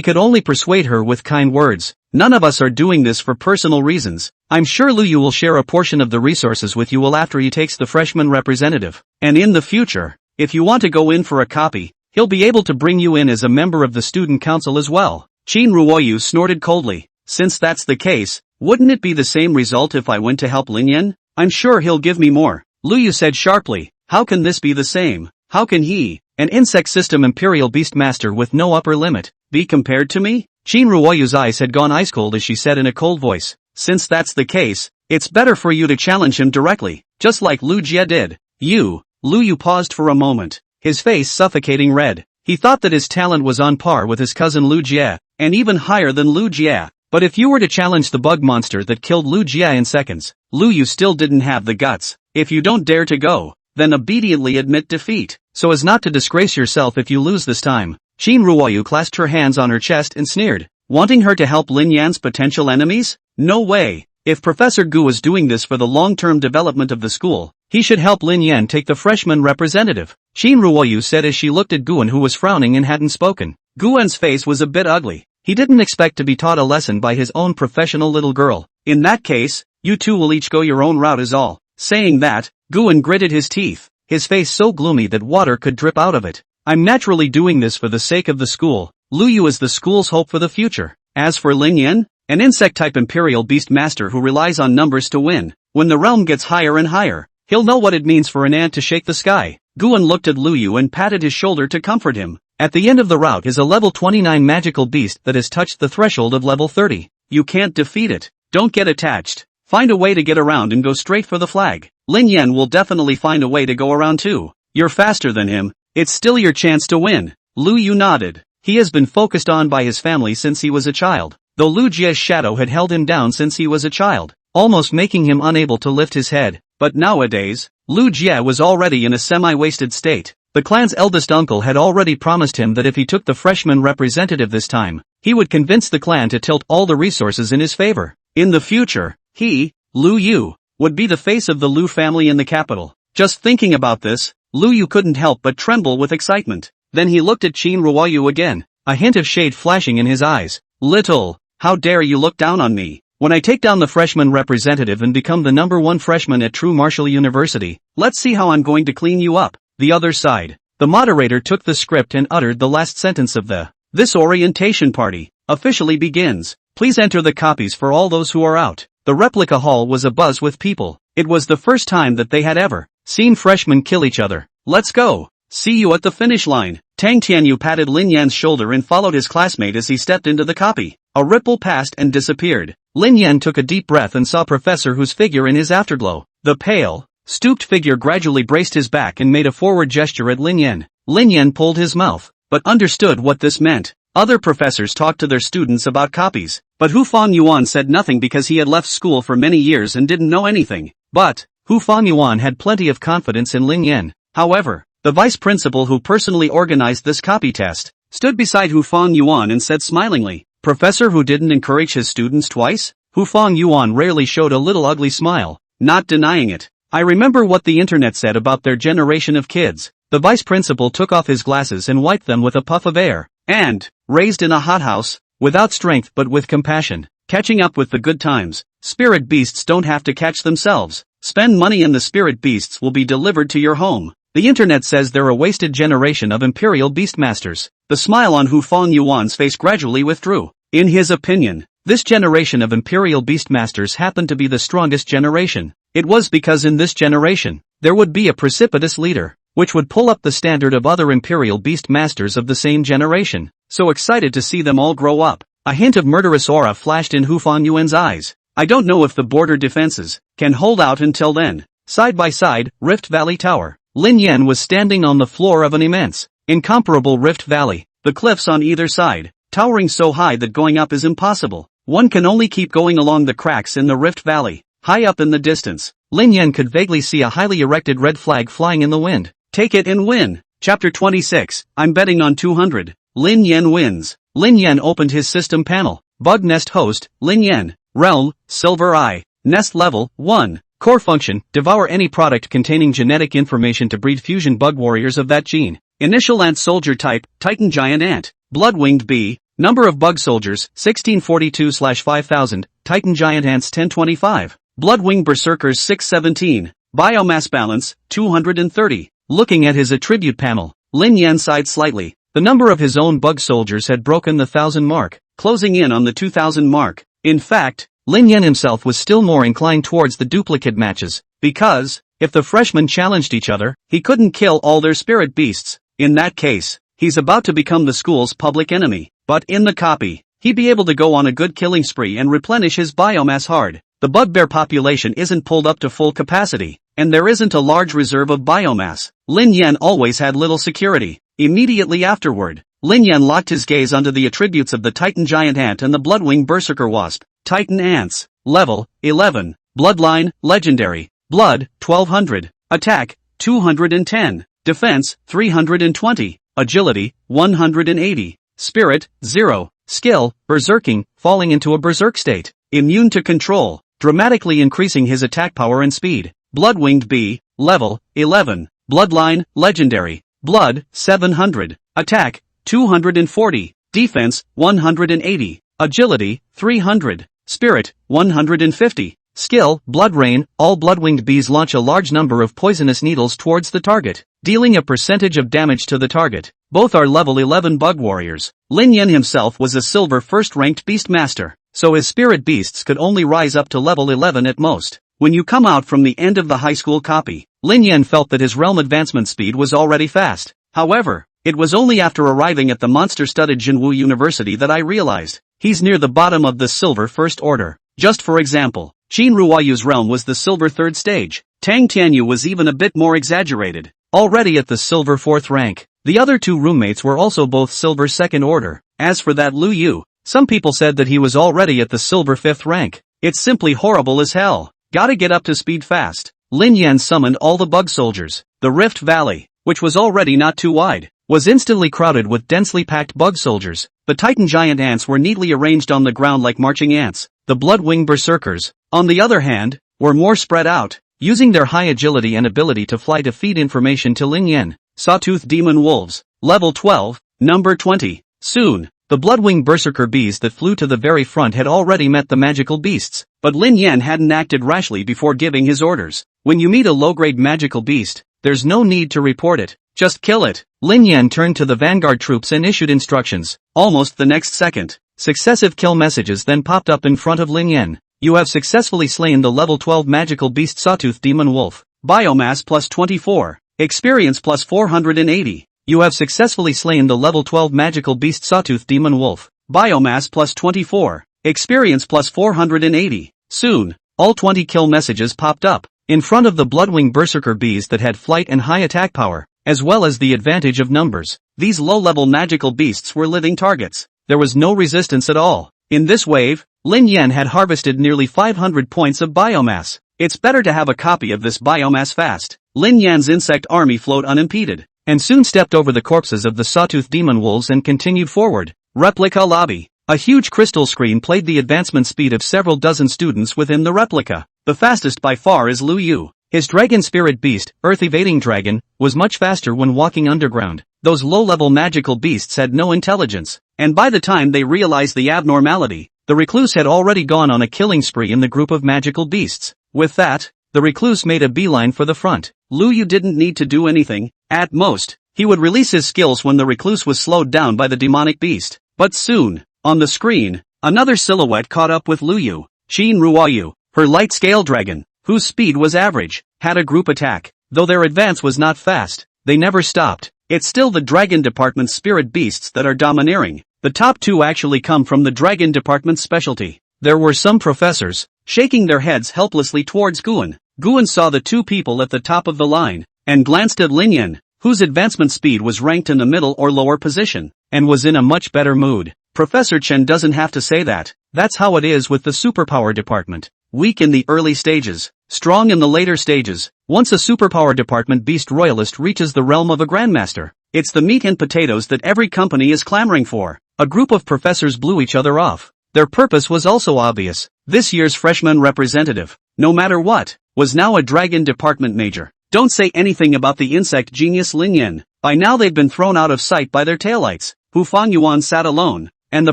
could only persuade her with kind words. None of us are doing this for personal reasons. I'm sure Lu Yu will share a portion of the resources with you after he takes the freshman representative. And in the future, if you want to go in for a copy, he'll be able to bring you in as a member of the student council as well. Qin Ruoyu snorted coldly. Since that's the case, wouldn't it be the same result if I went to help Lin Yan? I'm sure he'll give me more. Lu Yu said sharply. How can this be the same? How can he, an insect system imperial beast master with no upper limit, be compared to me? Qin Ruoyu's eyes had gone ice cold as she said in a cold voice. Since that's the case, it's better for you to challenge him directly, just like Lu Jie did. You. Lu Yu paused for a moment, his face suffocating red. He thought that his talent was on par with his cousin Lu Jie, and even higher than Lu Jie. But if you were to challenge the bug monster that killed Lu Jie in seconds, Lu Yu still didn't have the guts. If you don't dare to go, then obediently admit defeat, so as not to disgrace yourself if you lose this time. Qin Ruoyu clasped her hands on her chest and sneered, wanting her to help Lin Yan's potential enemies? No way. If Professor Gu was doing this for the long-term development of the school, he should help Lin Yan take the freshman representative. Qin Ruoyu said as she looked at Guan, who was frowning and hadn't spoken. Guan's face was a bit ugly. He didn't expect to be taught a lesson by his own professional little girl. In that case, you two will each go your own route is all. Saying that, Guan gritted his teeth, his face so gloomy that water could drip out of it. I'm naturally doing this for the sake of the school. Lu Yu is the school's hope for the future. As for Lin Yan, an insect-type imperial beast master who relies on numbers to win, when the realm gets higher and higher, he'll know what it means for an ant to shake the sky. Guan looked at Lu Yu and patted his shoulder to comfort him. At the end of the route is a level 29 magical beast that has touched the threshold of level 30. You can't defeat it. Don't get attached. Find a way to get around and go straight for the flag. Lin Yan will definitely find a way to go around too. You're faster than him. It's still your chance to win. Lu Yu nodded. He has been focused on by his family since he was a child, though Lu Jie's shadow had held him down since he was a child, almost making him unable to lift his head. But nowadays, Lu Jie was already in a semi-wasted state. The clan's eldest uncle had already promised him that if he took the freshman representative this time, he would convince the clan to tilt all the resources in his favor. In the future, he, Lu Yu, would be the face of the Lu family in the capital. Just thinking about this, Lu Yu couldn't help but tremble with excitement. Then he looked at Qin Ruoyu again, a hint of shade flashing in his eyes. Little, how dare you look down on me? When I take down the freshman representative and become the #1 freshman at True Martial University, let's see how I'm going to clean you up. The other side. The moderator took the script and uttered the last sentence of this orientation party officially begins. Please enter the copies for all those who are out. The replica hall was abuzz with people. It was the first time that they had ever seen freshmen kill each other. Let's go. See you at the finish line. Tang Tianyu patted Lin Yan's shoulder and followed his classmate as he stepped into the copy. A ripple passed and disappeared. Lin Yan took a deep breath and saw Professor Hu's figure in his afterglow. The pale, stooped figure gradually braced his back and made a forward gesture at Lin Yan. Lin Yan pulled his mouth, but understood what this meant. Other professors talked to their students about copies, but Hu Fangyuan said nothing because he had left school for many years and didn't know anything. But Hu Fangyuan had plenty of confidence in Lin Yan. However, the vice principal who personally organized this copy test stood beside Hu Fangyuan and said smilingly, "Professor Hu didn't encourage his students twice?" Hu Fangyuan rarely showed a little ugly smile, not denying it. "I remember what the internet said about their generation of kids." The vice principal took off his glasses and wiped them with a puff of air. "And, raised in a hothouse, without strength but with compassion, catching up with the good times. Spirit beasts don't have to catch themselves. Spend money and the spirit beasts will be delivered to your home. The internet says they're a wasted generation of imperial beastmasters." The smile on Hu Fangyuan's face gradually withdrew. In his opinion, this generation of imperial beastmasters happened to be the strongest generation. It was because in this generation, there would be a precipitous leader, which would pull up the standard of other imperial beastmasters of the same generation. So excited to see them all grow up. A hint of murderous aura flashed in Hu Fanyuan's eyes. "I don't know if the border defenses can hold out until then." Side by side, Rift Valley Tower. Lin Yan was standing on the floor of an immense, incomparable Rift Valley, the cliffs on either side, towering so high that going up is impossible. One can only keep going along the cracks in the Rift Valley. High up in the distance, Lin Yan could vaguely see a highly erected red flag flying in the wind. Take it and win. Chapter 26, I'm betting on 200. Lin Yan wins. Lin Yan opened his system panel. Bug Nest Host, Lin Yan. Realm, Silver Eye. Nest Level, 1. Core Function, devour any product containing genetic information to breed fusion bug warriors of that gene. Initial Ant Soldier Type, Titan Giant Ant. Blood-Winged Bee. Number of bug soldiers, 1642/5000. Titan Giant Ants 1025. Blood-Winged Berserkers 617. Biomass Balance, 230. Looking at his attribute panel, Lin Yan sighed slightly. The number of his own bug soldiers had broken the 1,000 mark, closing in on the 2,000 mark. In fact, Lin Yan himself was still more inclined towards the duplicate matches, because, if the freshmen challenged each other, he couldn't kill all their spirit beasts. In that case, he's about to become the school's public enemy. But in the copy, he'd be able to go on a good killing spree and replenish his biomass hard. The bugbear population isn't pulled up to full capacity, and there isn't a large reserve of biomass. Lin Yan always had little security. Immediately afterward, Lin Yan locked his gaze onto the attributes of the Titan Giant Ant and the Bloodwing Berserker Wasp. Titan Ants. Level, 11. Bloodline, Legendary. Blood, 1200. Attack, 210. Defense, 320. Agility, 180. Spirit, 0. Skill, Berserking, falling into a berserk state. Immune to control, dramatically increasing his attack power and speed. Bloodwinged Bee, Level, 11. Bloodline, Legendary. Blood, 700. Attack, 240. Defense, 180. Agility, 300. Spirit, 150. Skill, Blood Rain. All bloodwinged bees launch a large number of poisonous needles towards the target, dealing a percentage of damage to the target. Both are level 11 bug warriors. Lin Yan himself was a silver first-ranked beast master, so his spirit beasts could only rise up to level 11 at most. When you come out from the end of the high school copy, Lin Yan felt that his realm advancement speed was already fast. However, it was only after arriving at the monster-studded Jinwu University that I realized, he's near the bottom of the silver first order. Just for example, Qin Ruoyu's realm was the silver third stage. Tang Tianyu was even a bit more exaggerated, already at the silver fourth rank. The other two roommates were also both silver second order. As for that Lu Yu, some people said that he was already at the silver 5th rank. It's simply horrible as hell. Gotta get up to speed fast. Lin Yan summoned all the bug soldiers. The Rift Valley, which was already not too wide, was instantly crowded with densely packed bug soldiers. The Titan giant ants were neatly arranged on the ground like marching ants. The Bloodwing berserkers, on the other hand, were more spread out, using their high agility and ability to fly to feed information to Lin Yan. Sawtooth Demon Wolves, level 12, number 20. Soon, the Bloodwing berserker bees that flew to the very front had already met the magical beasts, but Lin Yan hadn't acted rashly before giving his orders. When you meet a low-grade magical beast, there's no need to report it, just kill it. Lin Yan turned to the vanguard troops and issued instructions. Almost the next second, successive kill messages then popped up in front of Lin Yan. You have successfully slain the level 12 magical beast Sawtooth Demon Wolf. Biomass plus 24. Experience plus 480. You have successfully slain the level 12 magical beast Sawtooth Demon Wolf. Biomass plus 24. Experience plus 480. Soon, all 20 kill messages popped up, in front of the Bloodwing berserker bees that had flight and high attack power, as well as the advantage of numbers. These low-level magical beasts were living targets. There was no resistance at all. In this wave, Lin Yan had harvested nearly 500 points of biomass. It's better to have a copy of this biomass fast. Lin Yan's insect army flowed unimpeded, and soon stepped over the corpses of the Sawtooth Demon Wolves and continued forward. Replica Lobby. A huge crystal screen played the advancement speed of several dozen students within the replica. The fastest by far is Lu Yu. His dragon spirit beast, Earth-evading dragon, was much faster when walking underground. Those low-level magical beasts had no intelligence, and by the time they realized the abnormality, the recluse had already gone on a killing spree in the group of magical beasts. With that, the recluse made a beeline for the front. Lu Yu didn't need to do anything. At most, he would release his skills when the recluse was slowed down by the demonic beast. But soon, on the screen, another silhouette caught up with Lu Yu. Shin Ruoyu, her light scale dragon, whose speed was average, had a group attack. Though their advance was not fast, they never stopped. It's still the Dragon Department's spirit beasts that are domineering. The top two actually come from the Dragon Department's specialty. There were some professors, shaking their heads helplessly towards Guan. Guan saw the two people at the top of the line, and glanced at Lin Yan, whose advancement speed was ranked in the middle or lower position, and was in a much better mood. Professor Chen doesn't have to say that. That's how it is with the superpower department. Weak in the early stages, strong in the later stages. Once a superpower department beast royalist reaches the realm of a grandmaster, it's the meat and potatoes that every company is clamoring for. A group of professors blew each other off. Their purpose was also obvious. This year's freshman representative, no matter what, was now a dragon department major. Don't say anything about the insect genius Lin Yan. By now they'd been thrown out of sight by their taillights. Hu Fangyuan sat alone, and the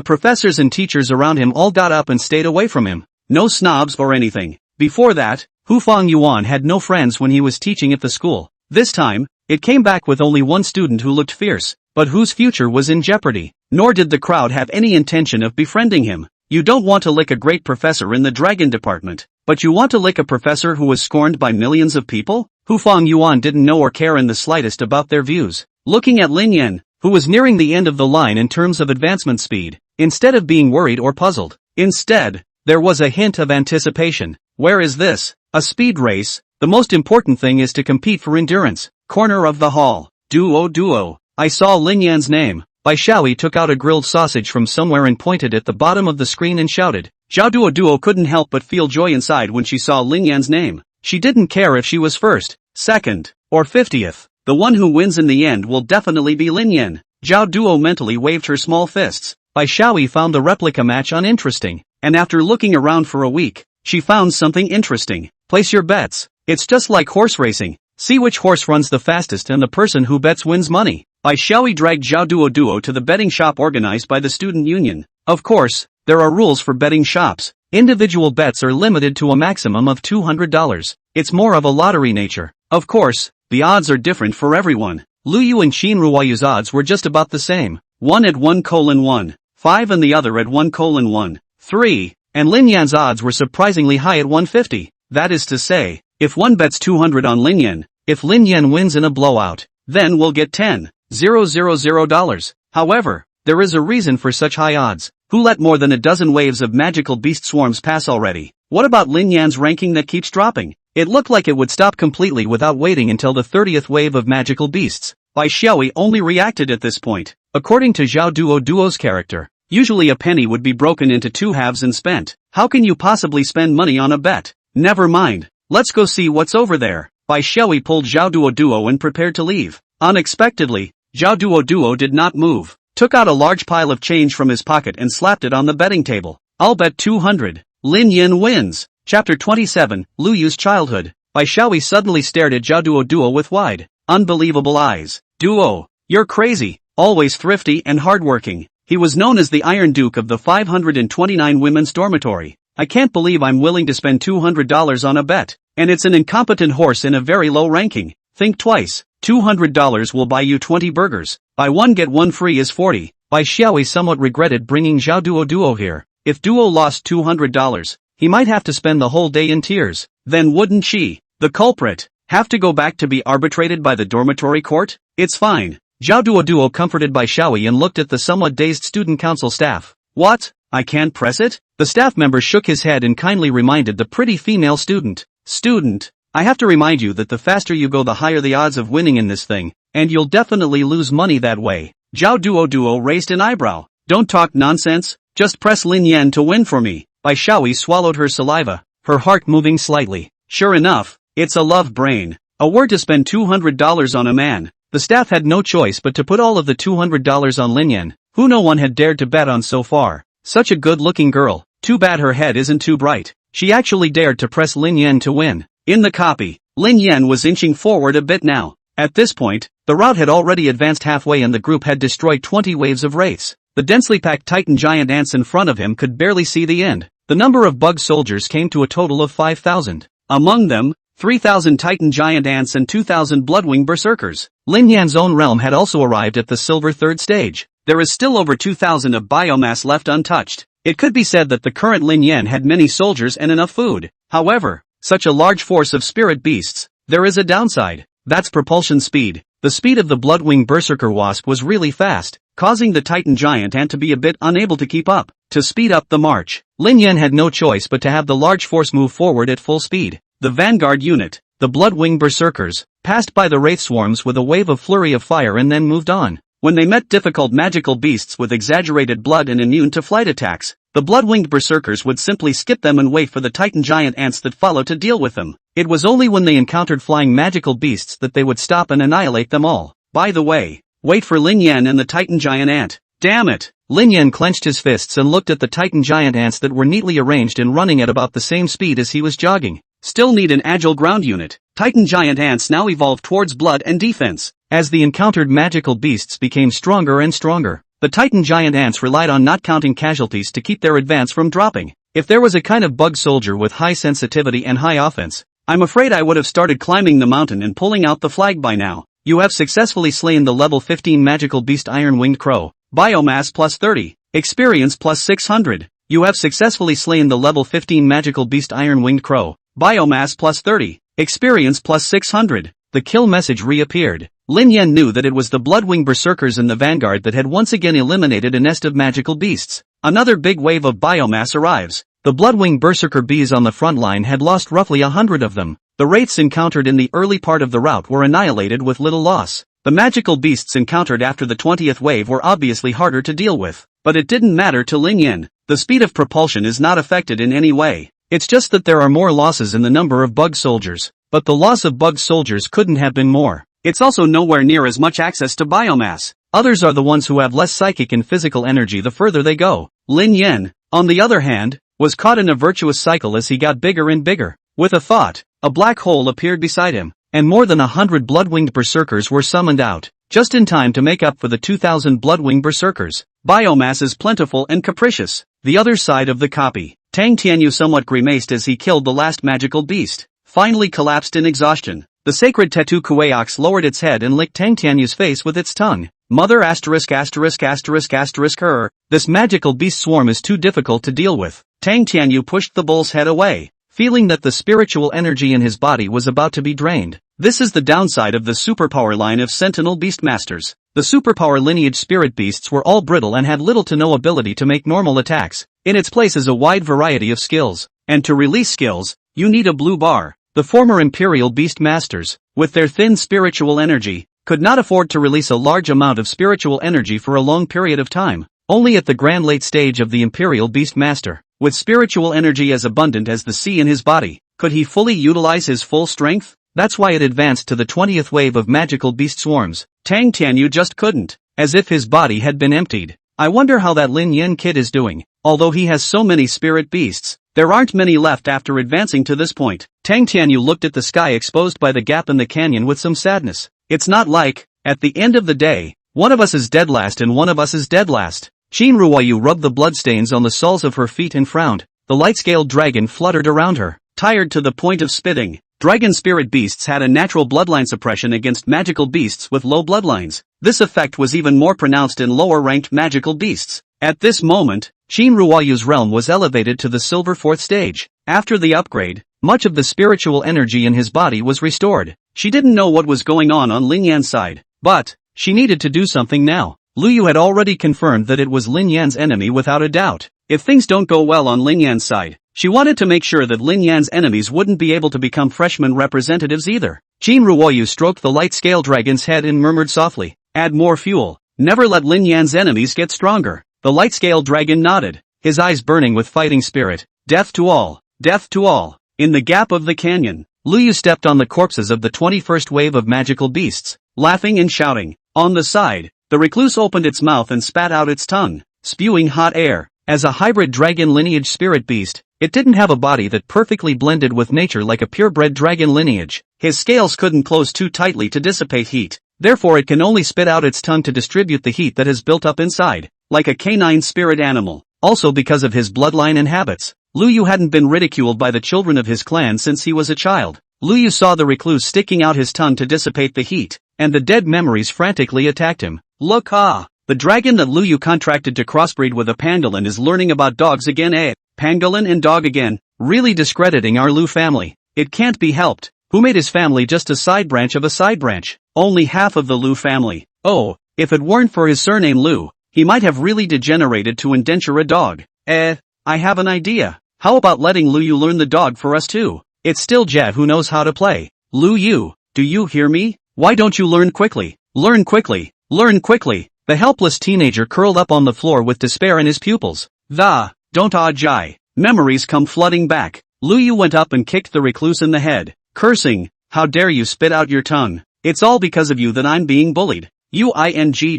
professors and teachers around him all got up and stayed away from him. No snobs or anything. Before that, Hu Fangyuan had no friends when he was teaching at the school. This time, it came back with only one student who looked fierce, but whose future was in jeopardy. Nor did the crowd have any intention of befriending him. You don't want to lick a great professor in the dragon department, but you want to lick a professor who was scorned by millions of people? Hu Fangyuan didn't know or care in the slightest about their views. Looking at Lin Yan, who was nearing the end of the line in terms of advancement speed, instead of being worried or puzzled. Instead, there was a hint of anticipation. Where is this? A speed race? The most important thing is to compete for endurance. Corner of the hall. Duo. I saw Lin Yan's name. Bai Shaoyi took out a grilled sausage from somewhere and pointed at the bottom of the screen and shouted. Zhao Duo couldn't help but feel joy inside when she saw Lin Yan's name. She didn't care if she was first, second, or 50th. The one who wins in the end will definitely be Lin Yan. Zhao Duo mentally waved her small fists. Bai Shaoyi found the replica match uninteresting, and after looking around for a week, she found something interesting. Place your bets. It's just like horse racing. See which horse runs the fastest and the person who bets wins money. Bai Shaoyi dragged Zhao Duo to the betting shop organized by the student union. Of course, there are rules for betting shops. Individual bets are limited to a maximum of $200. It's more of a lottery nature. Of course, the odds are different for everyone. Lu Yu and Shin Ruoyu's odds were just about the same. One at 1:1.5 and the other at 1:1.3, and Lin Yan's odds were surprisingly high at 150. That is to say, if one bets 200 on Lin Yan, if Lin Yan wins in a blowout, then we'll get $10,000. However, there is a reason for such high odds. Who let more than a dozen waves of magical beast swarms pass already? What about Lin Yan's ranking that keeps dropping? It looked like it would stop completely without waiting until the 30th wave of magical beasts. Bai Xiaoyi only reacted at this point. According to Zhao Duo's character, usually a penny would be broken into two halves and spent. How can you possibly spend money on a bet? Never mind. Let's go see what's over there. Bai Xiaoyi pulled Zhao Duo and prepared to leave. Unexpectedly, Zhao Duo did not move, took out a large pile of change from his pocket and slapped it on the betting table. I'll bet 200. Lin Yin wins. Chapter 27, Lu Yu's childhood. Bai Xiaoyi suddenly stared at Zhao Duo with wide, unbelievable eyes. Duo, you're crazy, always thrifty and hardworking. He was known as the Iron Duke of the 529 women's dormitory. I can't believe I'm willing to spend $200 on a bet. And it's an incompetent horse in a very low ranking. Think twice. $200 will buy you 20 burgers. Buy one get one free is 40. Bai Xiaoyi somewhat regretted bringing Zhao Duo here. If Duo lost $200, he might have to spend the whole day in tears. Then wouldn't she, the culprit, have to go back to be arbitrated by the dormitory court? It's fine. Zhao Duo comforted Bai Xiaoyi and looked at the somewhat dazed student council staff. What? I can't press it? The staff member shook his head and kindly reminded the pretty female student. Student, I have to remind you that the faster you go the higher the odds of winning in this thing, and you'll definitely lose money that way. Zhao Duo raised an eyebrow. Don't talk nonsense, just press Lin Yan to win for me. Bai Xiaoyi swallowed her saliva, her heart moving slightly. Sure enough, it's a love brain. A word to spend $200 on a man. The staff had no choice but to put all of the $200 on Lin Yan, who no one had dared to bet on so far. Such a good-looking girl, too bad her head isn't too bright. She actually dared to press Lin Yan to win. In the copy, Lin Yan was inching forward a bit now. At this point, the rout had already advanced halfway and the group had destroyed 20 waves of wraiths. The densely packed Titan giant ants in front of him could barely see the end. The number of bug soldiers came to a total of 5,000. Among them, 3,000 Titan giant ants and 2,000 bloodwing berserkers. Lin Yan's own realm had also arrived at the silver third stage. There is still over 2,000 of biomass left untouched. It could be said that the current Lin Yan had many soldiers and enough food. However, such a large force of spirit beasts, there is a downside. That's propulsion speed. The speed of the bloodwing berserker wasp was really fast, causing the Titan giant ant to be a bit unable to keep up. To speed up the march, Lin Yan had no choice but to have the large force move forward at full speed. The vanguard unit, the bloodwing berserkers, passed by the wraith swarms with a wave of flurry of fire and then moved on. When they met difficult magical beasts with exaggerated blood and immune to flight attacks, the blood-winged berserkers would simply skip them and wait for the Titan giant ants that follow to deal with them. It was only when they encountered flying magical beasts that they would stop and annihilate them all. By the way, wait for Lin Yan and the Titan giant ant. Damn it! Lin Yan clenched his fists and looked at the Titan giant ants that were neatly arranged and running at about the same speed as he was jogging. Still need an agile ground unit. Titan giant ants now evolved towards blood and defense. As the encountered magical beasts became stronger and stronger, the Titan giant ants relied on not counting casualties to keep their advance from dropping. If there was a kind of bug soldier with high sensitivity and high offense, I'm afraid I would have started climbing the mountain and pulling out the flag by now. You have successfully slain the level 15 magical beast Iron-Winged Crow. Biomass plus 30. Experience plus 600. You have successfully slain the level 15 magical beast Iron-Winged Crow. Biomass plus 30. Experience plus 600. The kill message reappeared. Lin Yan knew that it was the Bloodwing Berserkers in the vanguard that had once again eliminated a nest of magical beasts. Another big wave of biomass arrives. The Bloodwing Berserker bees on the front line had lost roughly 100 of them. The wraiths encountered in the early part of the rout were annihilated with little loss. The magical beasts encountered after the 20th wave were obviously harder to deal with. But it didn't matter to Lin Yan. The speed of propulsion is not affected in any way. It's just that there are more losses in the number of bug soldiers. But the loss of bug soldiers couldn't have been more. It's also nowhere near as much access to biomass. Others are the ones who have less psychic and physical energy the further they go. Lin Yan, on the other hand, was caught in a virtuous cycle as he got bigger and bigger. With a thought, a black hole appeared beside him, and more than 100 blood-winged berserkers were summoned out, just in time to make up for the 2,000 blood-winged berserkers. Biomass is plentiful and capricious. The other side of the copy. Tang Tianyu somewhat grimaced as he killed the last magical beast, finally collapsed in exhaustion. The sacred tattoo Kueox lowered its head and licked Tang Tianyu's face with its tongue. Mother asterisk asterisk asterisk asterisk her. This magical beast swarm is too difficult to deal with. Tang Tianyu pushed the bull's head away, feeling that the spiritual energy in his body was about to be drained. This is the downside of the superpower line of Sentinel Beastmasters. The superpower lineage spirit beasts were all brittle and had little to no ability to make normal attacks. In its place is a wide variety of skills. And to release skills, you need a blue bar. The former Imperial Beast Masters, with their thin spiritual energy, could not afford to release a large amount of spiritual energy for a long period of time. Only at the grand late stage of the Imperial Beast Master, with spiritual energy as abundant as the sea in his body, could he fully utilize his full strength? That's why it advanced to the 20th wave of magical beast swarms. Tang Tianyu just couldn't, as if his body had been emptied. I wonder how that Lin Yen kid is doing. Although he has so many spirit beasts, there aren't many left after advancing to this point. Tang Tianyu looked at the sky exposed by the gap in the canyon with some sadness. It's not like, at the end of the day, one of us is dead last and one of us is dead last. Qin Ruoyu rubbed the bloodstains on the soles of her feet and frowned. The light-scaled dragon fluttered around her, tired to the point of spitting. Dragon spirit beasts had a natural bloodline suppression against magical beasts with low bloodlines. This effect was even more pronounced in lower-ranked magical beasts. At this moment, Qin Ruoyu's realm was elevated to the silver 4th stage. After the upgrade, much of the spiritual energy in his body was restored. She didn't know what was going on Lin Yan's side, but she needed to do something now. Lu Yu had already confirmed that it was Lin Yan's enemy without a doubt. If things don't go well on Lin Yan's side, she wanted to make sure that Lin Yan's enemies wouldn't be able to become freshman representatives either. Qin Ruoyu stroked the light-scale dragon's head and murmured softly, "Add more fuel. Never let Lin Yan's enemies get stronger." The light-scale dragon nodded, his eyes burning with fighting spirit. Death to all. Death to all. In the gap of the canyon, Lu Yu stepped on the corpses of the 21st wave of magical beasts, laughing and shouting. On the side, the recluse opened its mouth and spat out its tongue, spewing hot air. As a hybrid dragon lineage spirit beast, it didn't have a body that perfectly blended with nature like a purebred dragon lineage. His scales couldn't close too tightly to dissipate heat, therefore it can only spit out its tongue to distribute the heat that has built up inside, like a canine spirit animal. Also because of his bloodline and habits, Lu Yu hadn't been ridiculed by the children of his clan since he was a child. Lu Yu saw the recluse sticking out his tongue to dissipate the heat, and the dead memories frantically attacked him. Look the dragon that Lu Yu contracted to crossbreed with a pangolin is learning about dogs again pangolin and dog again, really discrediting our Lu family. It can't be helped. Who made his family just a side branch of a side branch? Only half of the Lu family. Oh, if it weren't for his surname Lu, he might have really degenerated to indenture a dog. I have an idea. How about letting Lu Yu learn the dog for us too? It's still Jia who knows how to play. Lu Yu, do you hear me? Why don't you learn quickly? Learn quickly. Learn quickly. The helpless teenager curled up on the floor with despair in his pupils. Don't Jai. Memories come flooding back. Lu Yu went up and kicked the recluse in the head, cursing, "How dare you spit out your tongue? It's all because of you that I'm being bullied. You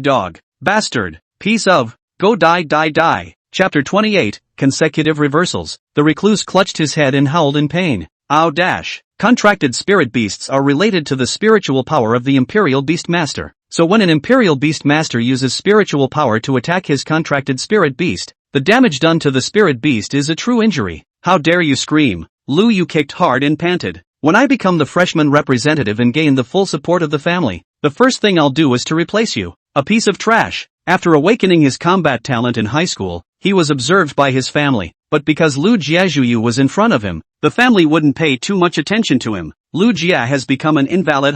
dog. Bastard. Piece of. Go die. Chapter 28, Consecutive Reversals. The recluse clutched his head and howled in pain. Ow dash. Contracted spirit beasts are related to the spiritual power of the Imperial Beast Master. So when an Imperial Beast Master uses spiritual power to attack his contracted spirit beast, the damage done to the spirit beast is a true injury. How dare you scream? Lu Yu kicked hard and panted. When I become the freshman representative and gain the full support of the family, the first thing I'll do is to replace you. A piece of trash. After awakening his combat talent in high school, he was observed by his family, but because Lu Jiazhuyu was in front of him, the family wouldn't pay too much attention to him. Lu Jia has become an invalid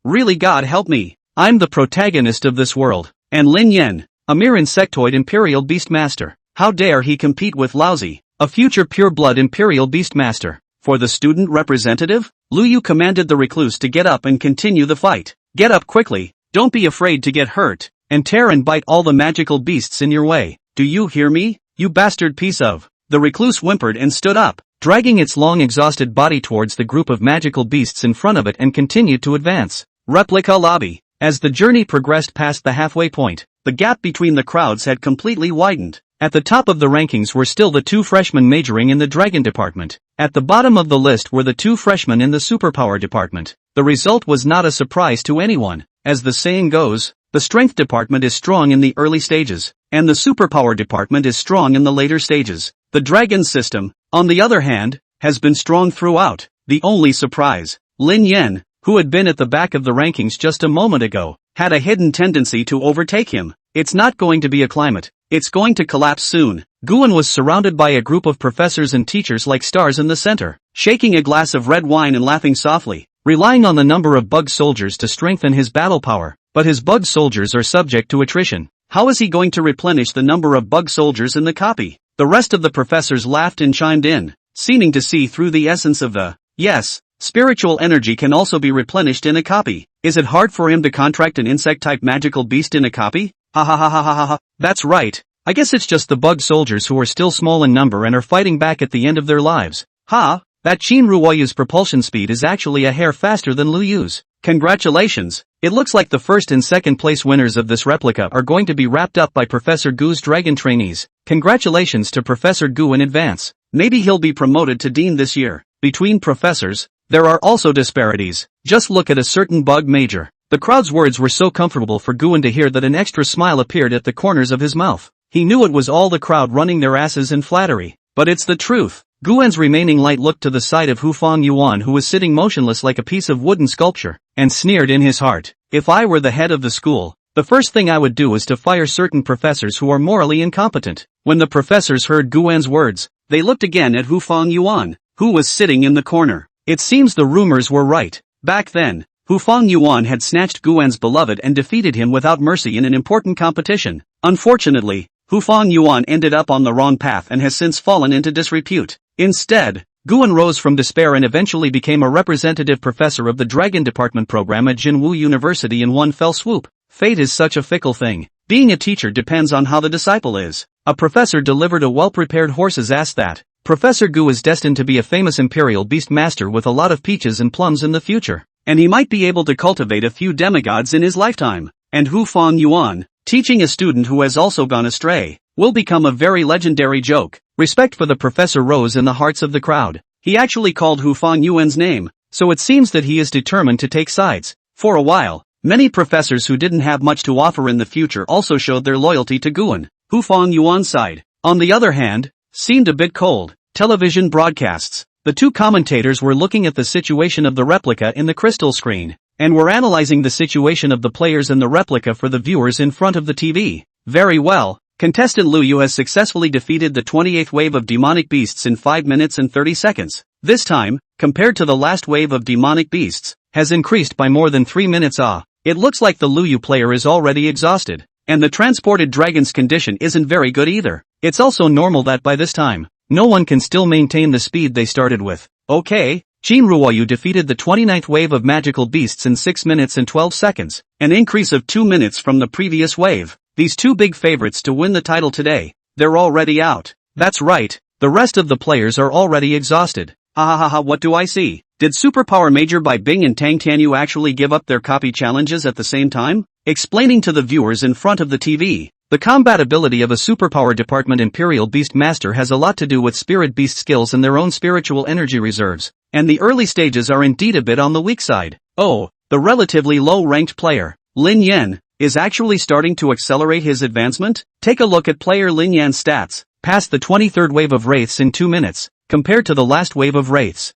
Really God help me. I'm the protagonist of this world. And Lin Yen, a mere insectoid Imperial Beast Master. How dare he compete with Laozi, a future pure-blood Imperial Beast Master. For the student representative, Lu Yu commanded the recluse to get up and continue the fight. Get up quickly, don't be afraid to get hurt, and tear and bite all the magical beasts in your way. Do you hear me, you bastard piece of? The recluse whimpered and stood up, dragging its long exhausted body towards the group of magical beasts in front of it and continued to advance. Replica lobby. As the journey progressed past the halfway point, the gap between the crowds had completely widened. At the top of the rankings were still the two freshmen majoring in the Dragon Department. At the bottom of the list were the two freshmen in the Superpower Department. The result was not a surprise to anyone. As the saying goes, the Strength Department is strong in the early stages, and the Superpower Department is strong in the later stages. The Dragon system, on the other hand, has been strong throughout. The only surprise, Lin Yen, who had been at the back of the rankings just a moment ago, had a hidden tendency to overtake him. It's not going to be a climate. It's going to collapse soon. Guan was surrounded by a group of professors and teachers like stars in the center, shaking a glass of red wine and laughing softly, relying on the number of bug soldiers to strengthen his battle power. But his bug soldiers are subject to attrition. How is he going to replenish the number of bug soldiers in the copy? The rest of the professors laughed and chimed in, seeming to see through the essence of the, yes, Spiritual energy can also be replenished in a copy. Is it hard for him to contract an insect-type magical beast in a copy? Ha ha ha ha ha ha ha. That's right. I guess it's just the bug soldiers who are still small in number and are fighting back at the end of their lives. Ha! That Qin Ruoyu's propulsion speed is actually a hair faster than Lu Yu's. Congratulations! It looks like the first and second place winners of this replica are going to be wrapped up by Professor Gu's dragon trainees. Congratulations to Professor Gu in advance. Maybe he'll be promoted to dean this year. Between professors, there are also disparities. Just look at a certain bug major. The crowd's words were so comfortable for Guan to hear that an extra smile appeared at the corners of his mouth. He knew it was all the crowd running their asses in flattery. But it's the truth. Guan's remaining light looked to the side of Hufang Yuan, who was sitting motionless like a piece of wooden sculpture, and sneered in his heart. If I were the head of the school, the first thing I would do is to fire certain professors who are morally incompetent. When the professors heard Guan's words, they looked again at Hufang Yuan, who was sitting in the corner. It seems the rumors were right. Back then, Hufang Yuan had snatched Guan's beloved and defeated him without mercy in an important competition. Unfortunately, Hufang Yuan ended up on the wrong path and has since fallen into disrepute. Instead, Guan rose from despair and eventually became a representative professor of the Dragon Department program at Jinwu University in one fell swoop. Fate is such a fickle thing. Being a teacher depends on how the disciple is. A professor delivered a well-prepared horse's ass that Professor Gu is destined to be a famous imperial beast master with a lot of peaches and plums in the future. And he might be able to cultivate a few demigods in his lifetime. And Hufang Yuan, teaching a student who has also gone astray, will become a very legendary joke. Respect for the professor rose in the hearts of the crowd. He actually called Hufang Yuan's name, so it seems that he is determined to take sides. For a while, many professors who didn't have much to offer in the future also showed their loyalty to Guan. Hufang Yuan's side, on the other hand, seemed a bit cold. Television broadcasts. The two commentators were looking at the situation of the replica in the crystal screen, and were analyzing the situation of the players in the replica for the viewers in front of the TV. Very well. Contestant Lu Yu has successfully defeated the 28th wave of demonic beasts in 5 minutes and 30 seconds. This time, compared to the last wave of demonic beasts, has increased by more than 3 minutes. It looks like the Lu Yu player is already exhausted, and the transported dragon's condition isn't very good either. It's also normal that by this time, no one can still maintain the speed they started with. Okay, Qin Ruoyu defeated the 29th wave of magical beasts in 6 minutes and 12 seconds, an increase of 2 minutes from the previous wave. These two big favorites to win the title today, they're already out. That's right, the rest of the players are already exhausted. Ha ha ha ha, what do I see? Did Superpower Major by Bing and Tang Tianyu actually give up their copy challenges at the same time? Explaining to the viewers in front of the TV, the compatibility of a Superpower Department Imperial Beast Master has a lot to do with Spirit Beast skills and their own spiritual energy reserves, and the early stages are indeed a bit on the weak side. Oh, the relatively low-ranked player, Lin Yan, is actually starting to accelerate his advancement? Take a look at player Lin Yan's stats, past the 23rd wave of Wraiths in 2 minutes, compared to the last wave of Wraiths.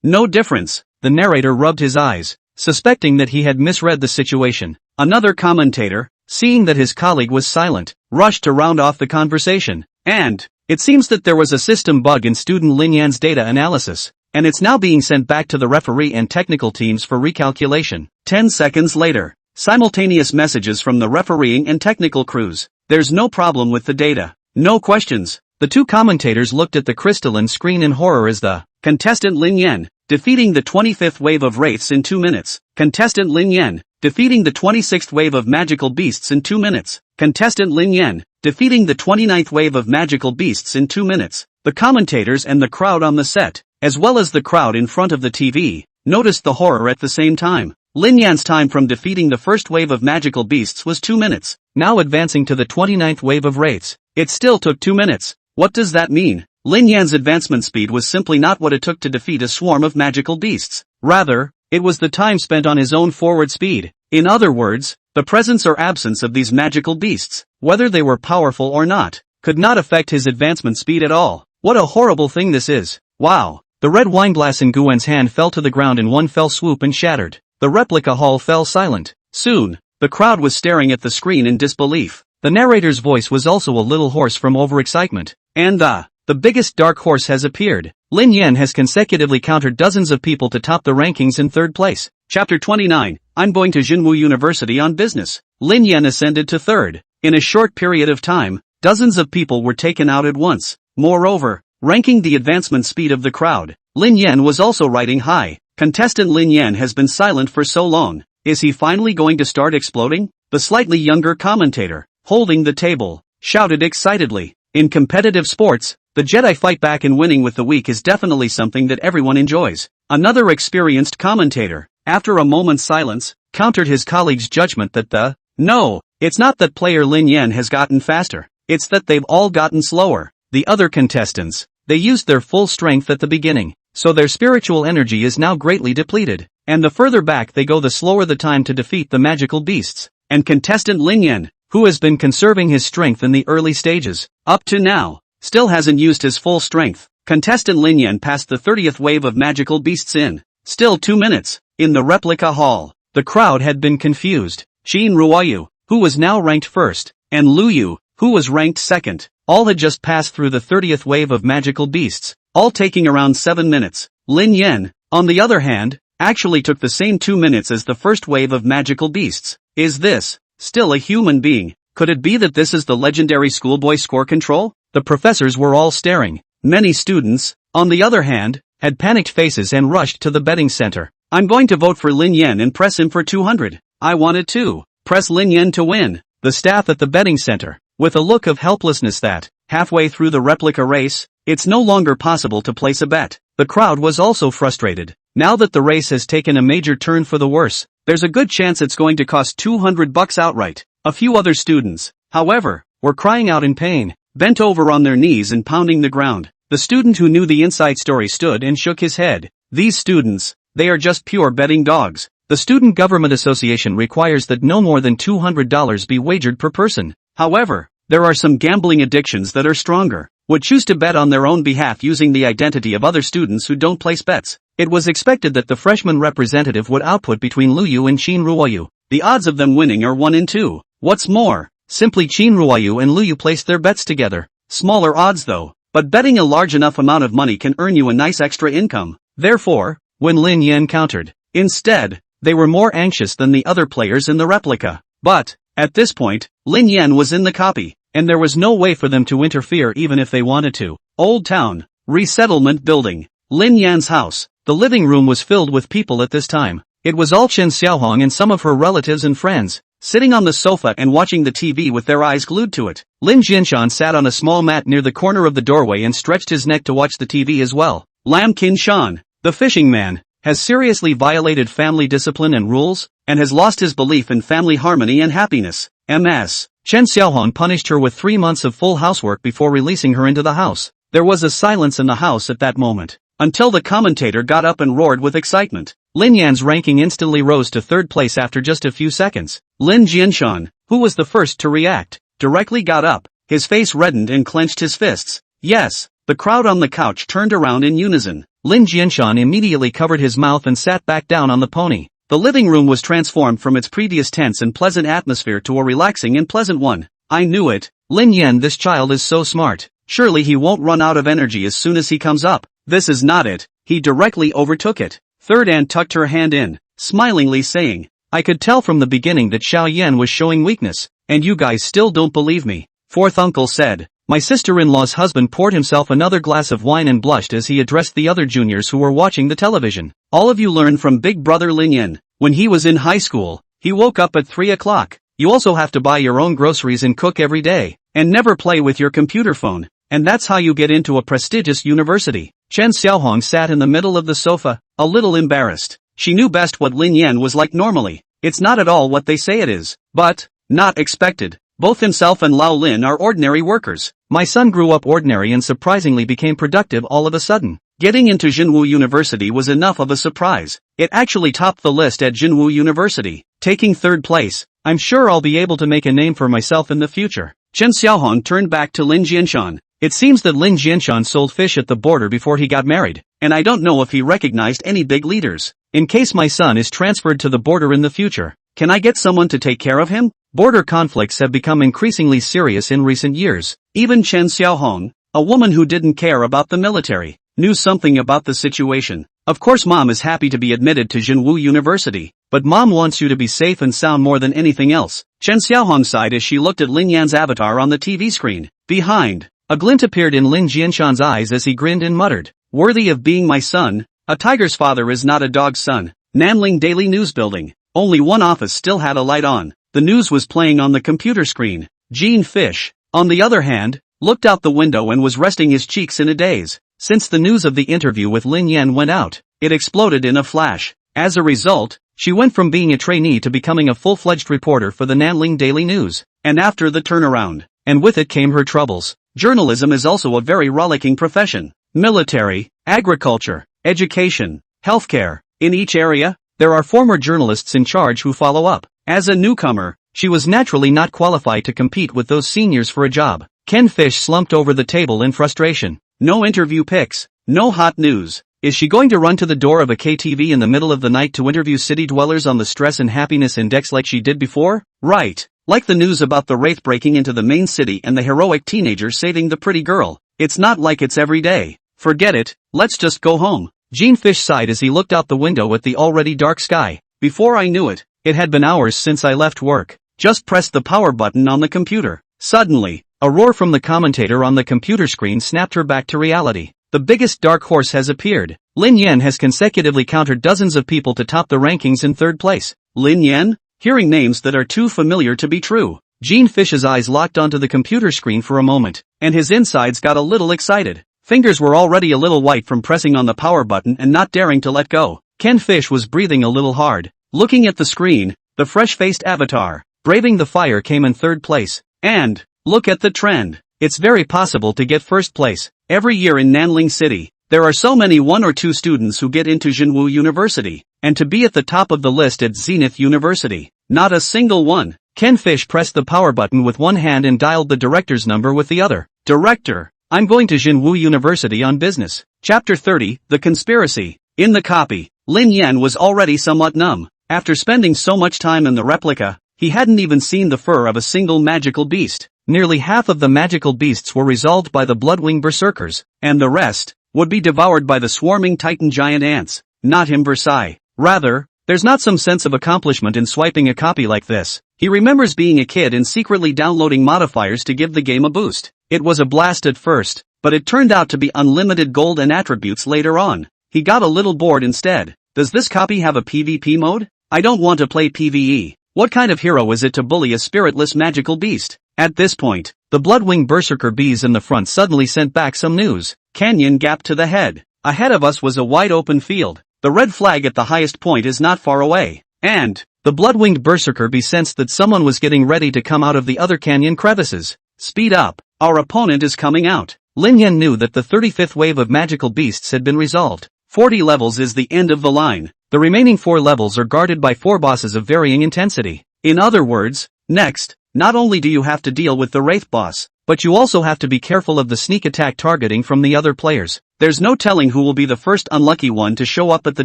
No difference. The narrator rubbed his eyes, suspecting that he had misread the situation. Another commentator, seeing that his colleague was silent, rushed to round off the conversation. And it seems that there was a system bug in student Lin Yan's data analysis, and it's now being sent back to the referee and technical teams for recalculation. 10 seconds later. Simultaneous messages from the refereeing and technical crews. There's no problem with the data. No questions. The two commentators looked at the crystalline screen in horror as the contestant Lin Yan, defeating the 25th wave of Wraiths in 2 minutes. Contestant Lin Yan, defeating the 26th wave of Magical Beasts in 2 minutes. Contestant Lin Yan, defeating the 29th wave of Magical Beasts in 2 minutes. The commentators and the crowd on the set, as well as the crowd in front of the TV, noticed the horror at the same time. Lin Yan's time from defeating the first wave of magical beasts was 2 minutes, now advancing to the 29th wave of Wraiths. It still took 2 minutes. What does that mean? Lin Yan's advancement speed was simply not what it took to defeat a swarm of magical beasts. Rather, it was the time spent on his own forward speed. In other words, the presence or absence of these magical beasts, whether they were powerful or not, could not affect his advancement speed at all. What a horrible thing this is. Wow. The red wineglass in Guan's hand fell to the ground in one fell swoop and shattered. The replica hall fell silent. Soon, the crowd was staring at the screen in disbelief. The narrator's voice was also a little hoarse from overexcitement. And the biggest dark horse has appeared. Lin Yan has consecutively countered dozens of people to top the rankings in 3rd place. Chapter 29, I'm going to Jinwu University on business. Lin Yan ascended to 3rd. In a short period of time, dozens of people were taken out at once. Moreover, ranking the advancement speed of the crowd. Lin Yan was also riding high. Contestant Lin Yan has been silent for so long. Is he finally going to start exploding? The slightly younger commentator, holding the table, shouted excitedly. In competitive sports, the Jedi fight back and winning with the weak is definitely something that everyone enjoys. Another experienced commentator, after a moment's silence, countered his colleague's judgment that no, it's not that player Lin Yan has gotten faster, it's that they've all gotten slower. The other contestants, they used their full strength at the beginning, so their spiritual energy is now greatly depleted, and the further back they go the slower the time to defeat the magical beasts. And contestant Lin Yan, who has been conserving his strength in the early stages, up to now, still hasn't used his full strength. Contestant Lin Yan passed the 30th wave of magical beasts in still 2 minutes. In the replica hall, the crowd had been confused. Qin Ruoyu, who was now ranked first, and Lu Yu, who was ranked second, all had just passed through the 30th wave of magical beasts, all taking around 7 minutes. Lin Yan, on the other hand, actually took the same 2 minutes as the first wave of magical beasts. Is this still a human being? Could it be that this is the legendary schoolboy score control? The professors were all staring. Many students, on the other hand, had panicked faces and rushed to the betting center. I'm going to vote for Lin Yan and press him for 200. I wanted to press Lin Yan to win. The staff at the betting center, with a look of helplessness that, halfway through the replica race, it's no longer possible to place a bet. The crowd was also frustrated. Now that the race has taken a major turn for the worse, there's a good chance it's going to cost $200 outright. A few other students, however, were crying out in pain, bent over on their knees and pounding the ground. The student who knew the inside story stood and shook his head. These students, they are just pure betting dogs. The Student Government Association requires that no more than $200 be wagered per person. However, there are some gambling addictions that are stronger, would choose to bet on their own behalf using the identity of other students who don't place bets. It was expected that the freshman representative would output between Lu Yu and Qin Ruoyu. The odds of them winning are 1 in 2. What's more, simply Qin Ruoyu and Lu Yu placed their bets together. Smaller odds though, but betting a large enough amount of money can earn you a nice extra income. Therefore, when Lin Yan countered, instead, they were more anxious than the other players in the replica. But, at this point, Lin Yan was in the copy, and there was no way for them to interfere even if they wanted to. Old Town, Resettlement Building, Lin Yan's house. The living room was filled with people at this time. It was all Chen Xiaohong and some of her relatives and friends, sitting on the sofa and watching the TV with their eyes glued to it. Lin Jinshan sat on a small mat near the corner of the doorway and stretched his neck to watch the TV as well. Lam Qinshan, the fishing man, has seriously violated family discipline and rules, and has lost his belief in family harmony and happiness. Ms. Chen Xiaohong punished her with 3 months of full housework before releasing her into the house. There was a silence in the house at that moment, until the commentator got up and roared with excitement. Lin Yan's ranking instantly rose to 3rd place after just a few seconds. Lin Jinshan, who was the first to react, directly got up, his face reddened and clenched his fists. Yes, the crowd on the couch turned around in unison. Lin Jinshan immediately covered his mouth and sat back down on the pony. The living room was transformed from its previous tense and pleasant atmosphere to a relaxing and pleasant one. I knew it. Lin Yan, this child is so smart. Surely he won't run out of energy as soon as he comes up. This is not it. He directly overtook it. Third aunt tucked her hand in, smilingly saying, I could tell from the beginning that Xiao Yan was showing weakness, and you guys still don't believe me. Fourth uncle said. My sister-in-law's husband poured himself another glass of wine and blushed as he addressed the other juniors who were watching the television. All of you learned from big brother Lin Yan. When he was in high school, he woke up at 3 o'clock. You also have to buy your own groceries and cook every day, and never play with your computer phone. And that's how you get into a prestigious university. Chen Xiaohong sat in the middle of the sofa, a little embarrassed. She knew best what Lin Yan was like normally. It's not at all what they say it is. But, not expected. Both himself and Lao Lin are ordinary workers. My son grew up ordinary and surprisingly became productive all of a sudden. Getting into Jinwu University was enough of a surprise. It actually topped the list at Jinwu University, taking 3rd place. I'm sure I'll be able to make a name for myself in the future. Chen Xiaohong turned back to Lin Jianshan. It seems that Lin Jianshan sold fish at the border before he got married, and I don't know if he recognized any big leaders. In case my son is transferred to the border in the future, can I get someone to take care of him? Border conflicts have become increasingly serious in recent years. Even Chen Xiaohong, a woman who didn't care about the military, knew something about the situation. Of course mom is happy to be admitted to Jinwu University, but mom wants you to be safe and sound more than anything else. Chen Xiaohong sighed as she looked at Lin Yan's avatar on the TV screen. Behind, A glint appeared in Lin Jianshan's eyes as he grinned and muttered, "Worthy of being my son, a tiger's father is not a dog's son." Nanling Daily News Building. Only one office still had a light on. The news was playing on the computer screen. Gene Fish, on the other hand, looked out the window and was resting his cheeks in a daze. Since the news of the interview with Lin Yan went out, it exploded in a flash. As a result, she went from being a trainee to becoming a full-fledged reporter for the Nanling Daily News. And after the turnaround, and with it came her troubles. Journalism is also a very rollicking profession. Military, agriculture, education, healthcare. In each area, there are former journalists in charge who follow up. As a newcomer, she was naturally not qualified to compete with those seniors for a job. Ken Fish slumped over the table in frustration. No interview pics, no hot news. Is she going to run to the door of a KTV in the middle of the night to interview city dwellers on the stress and happiness index like she did before? Right. Like the news about the wraith breaking into the main city and the heroic teenager saving the pretty girl. It's not like it's every day. Forget it, let's just go home. Gene Fish sighed as he looked out the window at the already dark sky. Before I knew it, it had been hours since I left work. Just pressed the power button on the computer. Suddenly, a roar from the commentator on the computer screen snapped her back to reality. The biggest dark horse has appeared. Lin Yan has consecutively countered dozens of people to top the rankings in third place. Lin Yan? Hearing names that are too familiar to be true. Gene Fish's eyes locked onto the computer screen for a moment, and his insides got a little excited. Fingers were already a little white from pressing on the power button and not daring to let go. Ken Fish was breathing a little hard. Looking at the screen, the fresh-faced avatar, braving the fire, came in third place. And, look at the trend. It's very possible to get first place. Every year in Nanling City, there are so many 1 or 2 students who get into Jinwu University, and to be at the top of the list at Zenith University, not a single one. Ken Fish pressed the power button with one hand and dialed the director's number with the other. Director, I'm going to Jinwu University on business. Chapter 30, The Conspiracy. In the copy, Lin Yan was already somewhat numb. After spending so much time in the replica, he hadn't even seen the fur of a single magical beast. Nearly half of the magical beasts were resolved by the Bloodwing Berserkers, and the rest would be devoured by the swarming Titan giant ants. Not him Versailles. Rather, there's not some sense of accomplishment in swiping a copy like this. He remembers being a kid and secretly downloading modifiers to give the game a boost. It was a blast at first, but it turned out to be unlimited gold and attributes later on. He got a little bored instead. Does this copy have a PvP mode? I don't want to play PvE. What kind of hero is it to bully a spiritless magical beast? At this point, the Bloodwing Berserker bees in the front suddenly sent back some news. Canyon gap to the head. Ahead of us was a wide open field. The red flag at the highest point is not far away. And, the Bloodwinged Berserker bee sensed that someone was getting ready to come out of the other canyon crevices. Speed up. Our opponent is coming out. Lin Yan knew that the 35th wave of magical beasts had been resolved. 40 levels is the end of the line. The remaining 4 levels are guarded by 4 bosses of varying intensity. In other words, next, not only do you have to deal with the Wraith boss, but you also have to be careful of the sneak attack targeting from the other players. There's no telling who will be the first unlucky one to show up at the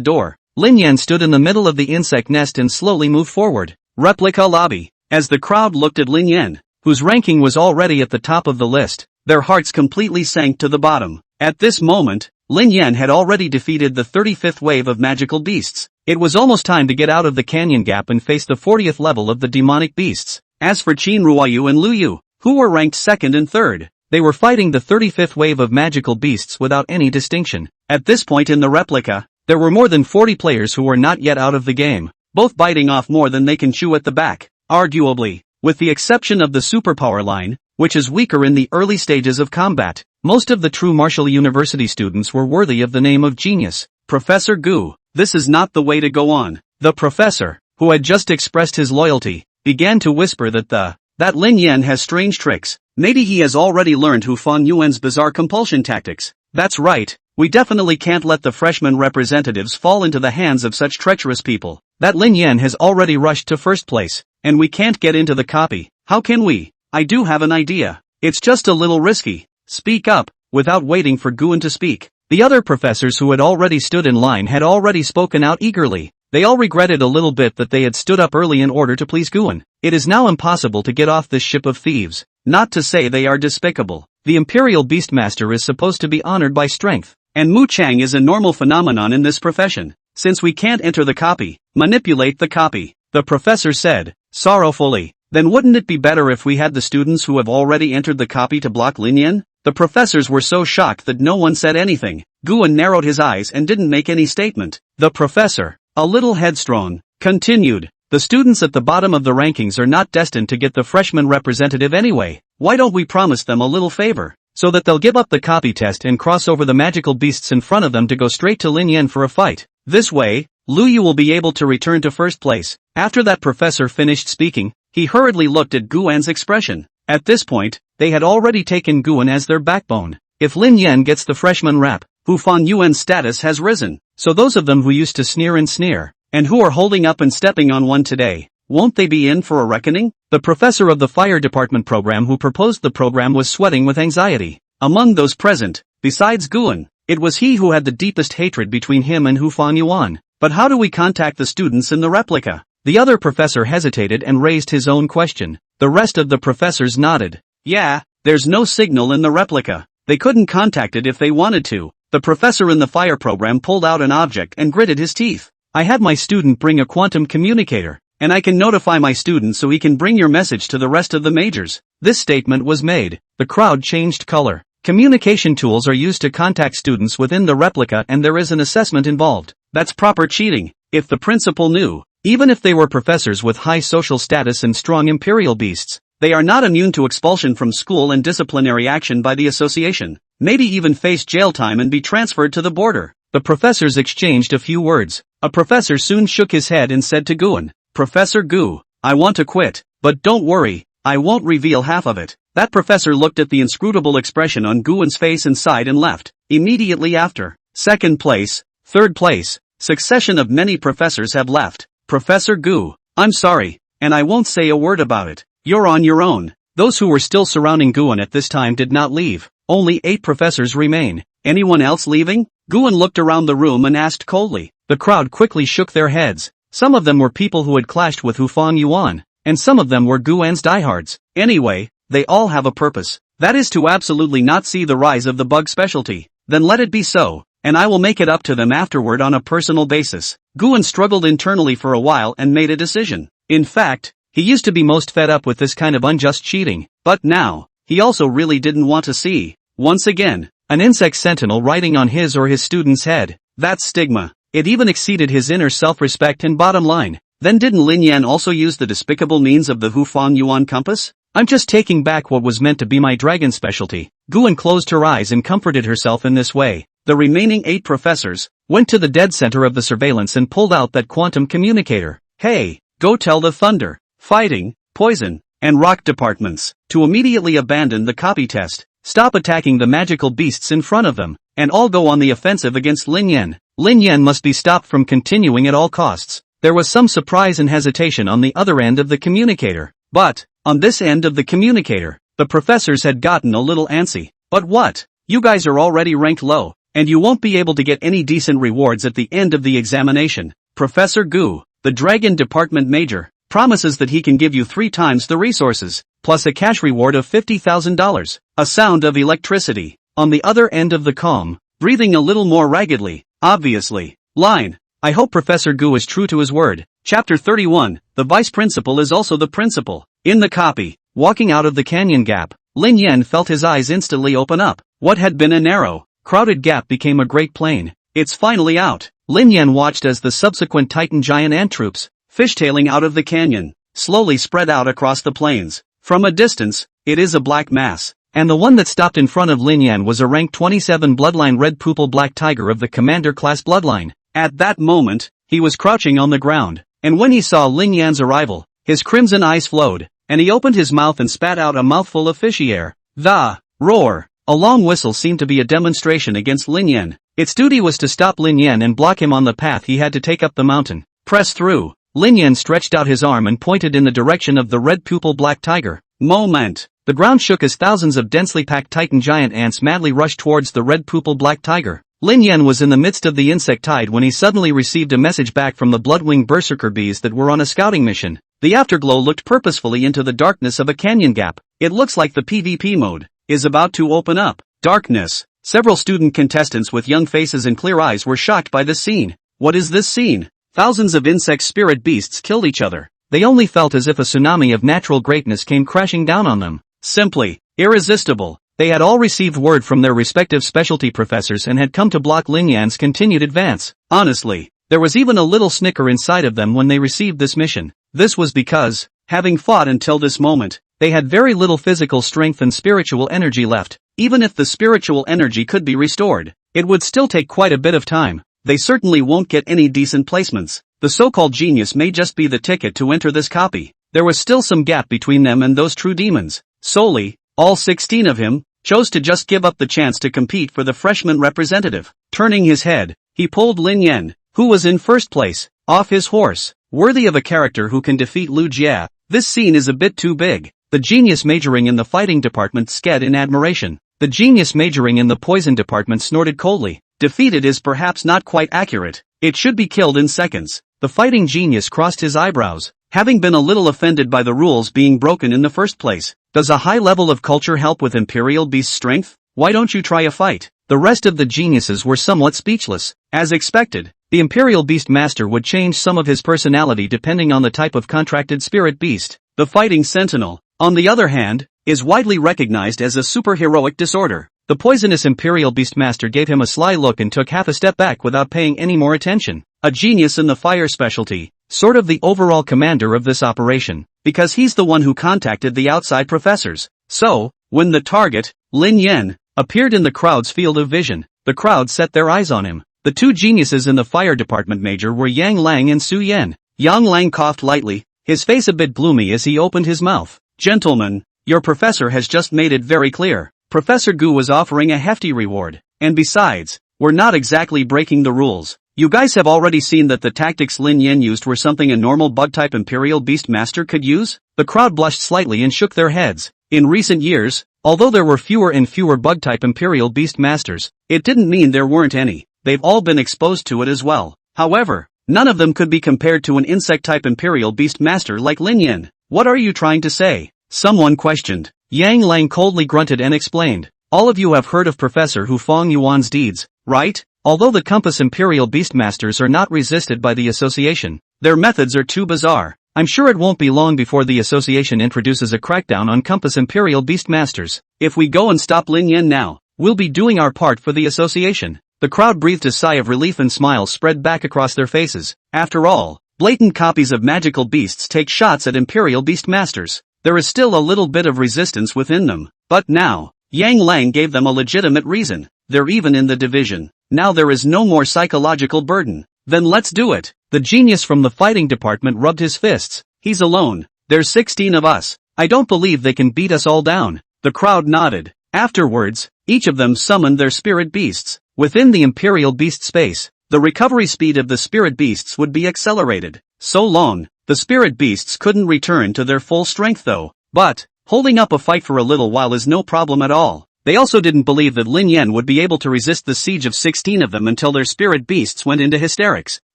door. Lin Yan stood in the middle of the insect nest and slowly moved forward. Replica lobby. As the crowd looked at Lin Yan, whose ranking was already at the top of the list, their hearts completely sank to the bottom. At this moment, Lin Yan had already defeated the 35th wave of magical beasts. It was almost time to get out of the canyon gap and face the 40th level of the demonic beasts. As for Qin Ruoyu and Lu Yu, who were ranked 2nd and 3rd, they were fighting the 35th wave of magical beasts without any distinction. At this point in the replica, there were more than 40 players who were not yet out of the game, both biting off more than they can chew at the back. Arguably, with the exception of the superpower line, which is weaker in the early stages of combat, most of the true Martial University students were worthy of the name of genius. Professor Gu, this is not the way to go on. The professor, who had just expressed his loyalty, began to whisper that Lin Yan has strange tricks. Maybe he has already learned Hu Fan Yuan's bizarre compulsion tactics. That's right, we definitely can't let the freshman representatives fall into the hands of such treacherous people. That Lin Yan has already rushed to first place, and we can't get into the copy. How can we? I do have an idea. It's just a little risky. Speak up. Without waiting for Guan to speak, the other professors who had already stood in line had already spoken out eagerly. They all regretted a little bit that they had stood up early in order to please Guan. It is now impossible to get off this ship of thieves. Not to say they are despicable. The Imperial Beastmaster is supposed to be honored by strength, and Mu Chang is a normal phenomenon in this profession. Since we can't enter the copy, manipulate the copy, the professor said, sorrowfully. Then wouldn't it be better if we had the students who have already entered the copy to block Lin Yan? The professors were so shocked that no one said anything. Guan narrowed his eyes and didn't make any statement. The professor, a little headstrong, continued. The students at the bottom of the rankings are not destined to get the freshman representative anyway. Why don't we promise them a little favor, so that they'll give up the copy test and cross over the magical beasts in front of them to go straight to Lin Yan for a fight. This way, Lu Yu will be able to return to first place. After that professor finished speaking, he hurriedly looked at Guan's expression. At this point, they had already taken Guan as their backbone. If Lin Yan gets the freshman rap, Hu Fan Yuan's status has risen. So those of them who used to sneer, and who are holding up and stepping on one today, won't they be in for a reckoning? The professor of the fire department program who proposed the program was sweating with anxiety. Among those present, besides Guan, it was he who had the deepest hatred between him and Hu Fan Yuan. But how do we contact the students in the replica? The other professor hesitated and raised his own question. The rest of the professors nodded. Yeah, there's no signal in the replica. They couldn't contact it if they wanted to. The professor in the fire program pulled out an object and gritted his teeth. I had my student bring a quantum communicator, and I can notify my student so he can bring your message to the rest of the majors. This statement was made. The crowd changed color. Communication tools are used to contact students within the replica and there is an assessment involved. That's proper cheating. If the principal knew, even if they were professors with high social status and strong imperial beasts, they are not immune to expulsion from school and disciplinary action by the association. Maybe even face jail time and be transferred to the border. The professors exchanged a few words. A professor soon shook his head and said to Guan, Professor Gu, I want to quit, but don't worry, I won't reveal half of it. That professor looked at the inscrutable expression on Guan's face and sighed and left. Immediately after, second place, third place, succession of many professors have left. Professor Gu, I'm sorry, and I won't say a word about it. You're on your own. Those who were still surrounding Guan at this time did not leave. Only 8 professors remain. Anyone else leaving? Guan looked around the room and asked coldly. The crowd quickly shook their heads. Some of them were people who had clashed with Hu Fan Yuan, and some of them were Guan's diehards. Anyway, they all have a purpose. That is to absolutely not see the rise of the bug specialty. Then let it be so, and I will make it up to them afterward on a personal basis. Guan struggled internally for a while and made a decision. In fact, he used to be most fed up with this kind of unjust cheating, but now, he also really didn't want to see, once again, an insect sentinel riding on his or his student's head. That stigma. It even exceeded his inner self-respect and bottom line. Then didn't Lin Yan also use the despicable means of the Hu Fan Yuan compass? I'm just taking back what was meant to be my dragon specialty. Guan closed her eyes and comforted herself in this way. The remaining 8 professors went to the dead center of the surveillance and pulled out that quantum communicator. Hey, go tell the thunder, fighting, poison, and rock departments to immediately abandon the copy test, stop attacking the magical beasts in front of them, and all go on the offensive against Lin Yan. Lin Yan must be stopped from continuing at all costs. There was some surprise and hesitation on the other end of the communicator. But, on this end of the communicator, the professors had gotten a little antsy. But what? You guys are already ranked low, and you won't be able to get any decent rewards at the end of the examination. Professor Gu, the Dragon Department Major, promises that he can give you 3 times the resources, plus a cash reward of $50,000. A sound of electricity. On the other end of the comm, breathing a little more raggedly, obviously. Line. I hope Professor Gu is true to his word. Chapter 31, the vice principal is also the principal. In the copy, walking out of the canyon gap, Lin Yan felt his eyes instantly open up. What had been a narrow, crowded gap became a great plain. It's finally out. Lin Yan watched as the subsequent Titan giant ant troops, fishtailing out of the canyon, slowly spread out across the plains. From a distance, it is a black mass. And the one that stopped in front of Lin Yan was a rank 27 bloodline red pupil black tiger of the commander class bloodline. At that moment, he was crouching on the ground, and when he saw Lin Yan's arrival, his crimson eyes flowed, and he opened his mouth and spat out a mouthful of fishy air. The roar. A long whistle seemed to be a demonstration against Lin Yan. Its duty was to stop Lin Yan and block him on the path he had to take up the mountain. Press through. Lin Yan stretched out his arm and pointed in the direction of the red pupil black tiger. Moment. The ground shook as thousands of densely packed Titan giant ants madly rushed towards the red pupil black tiger. Lin Yan was in the midst of the insect tide when he suddenly received a message back from the bloodwing berserker bees that were on a scouting mission. The afterglow looked purposefully into the darkness of a canyon gap. It looks like the PvP mode is about to open up. Darkness. Several student contestants with young faces and clear eyes were shocked by this scene. What is this scene? Thousands of insect spirit beasts killed each other. They only felt as if a tsunami of natural greatness came crashing down on them. Simply irresistible. They had all received word from their respective specialty professors and had come to block Lin Yan's continued advance. Honestly, there was even a little snicker inside of them when they received this mission. This was because, having fought until this moment, they had very little physical strength and spiritual energy left. Even if the spiritual energy could be restored, it would still take quite a bit of time. They certainly won't get any decent placements. The so-called genius may just be the ticket to enter this copy. There was still some gap between them and those true demons. Solely, all 16 of him, chose to just give up the chance to compete for the freshman representative. Turning his head, he pulled Lin Yan, who was in first place, off his horse. Worthy of a character who can defeat Lu Jia, this scene is a bit too big. The genius majoring in the fighting department sked in admiration. The genius majoring in the poison department snorted coldly. Defeated is perhaps not quite accurate. It should be killed in seconds. The fighting genius crossed his eyebrows, having been a little offended by the rules being broken in the first place. Does a high level of culture help with Imperial Beast's strength? Why don't you try a fight? The rest of the geniuses were somewhat speechless. As expected, the Imperial Beast Master would change some of his personality depending on the type of contracted spirit beast. The fighting sentinel, on the other hand, is widely recognized as a superheroic disorder. The poisonous Imperial Beast Master gave him a sly look and took half a step back without paying any more attention. A genius in the fire specialty, sort of the overall commander of this operation, because he's the one who contacted the outside professors. So, when the target, Lin Yan, appeared in the crowd's field of vision, the crowd set their eyes on him. The two geniuses in the fire department major were Yang Lang and Su Yan. Yang Lang coughed lightly, his face a bit gloomy as he opened his mouth. Gentlemen, your professor has just made it very clear. Professor Gu was offering a hefty reward. And besides, we're not exactly breaking the rules. You guys have already seen that the tactics Lin Yan used were something a normal bug-type Imperial Beast Master could use? The crowd blushed slightly and shook their heads. In recent years, although there were fewer and fewer bug-type Imperial Beast Masters, it didn't mean there weren't any. They've all been exposed to it as well. However, none of them could be compared to an insect-type Imperial Beast Master like Lin Yan. What are you trying to say? Someone questioned. Yang Lang coldly grunted and explained. All of you have heard of Professor Hu Fong Yuan's deeds, right? Although the Compass Imperial Beastmasters are not resisted by the association, their methods are too bizarre. I'm sure it won't be long before the association introduces a crackdown on Compass Imperial Beastmasters. If we go and stop Lin Yan now, we'll be doing our part for the association. The crowd breathed a sigh of relief and smiles spread back across their faces. After all, blatant copies of magical beasts take shots at Imperial Beastmasters. There is still a little bit of resistance within them. But now, Yang Lang gave them a legitimate reason. They're even in the division. Now there is no more psychological burden. Then let's do it. The genius from the fighting department rubbed his fists. He's alone. There's 16 of us. I don't believe they can beat us all down. The crowd nodded. Afterwards, each of them summoned their spirit beasts. Within the Imperial Beast space, the recovery speed of the spirit beasts would be accelerated. So long, the spirit beasts couldn't return to their full strength though. But, holding up a fight for a little while is no problem at all. They also didn't believe that Lin Yan would be able to resist the siege of 16 of them until their spirit beasts went into hysterics.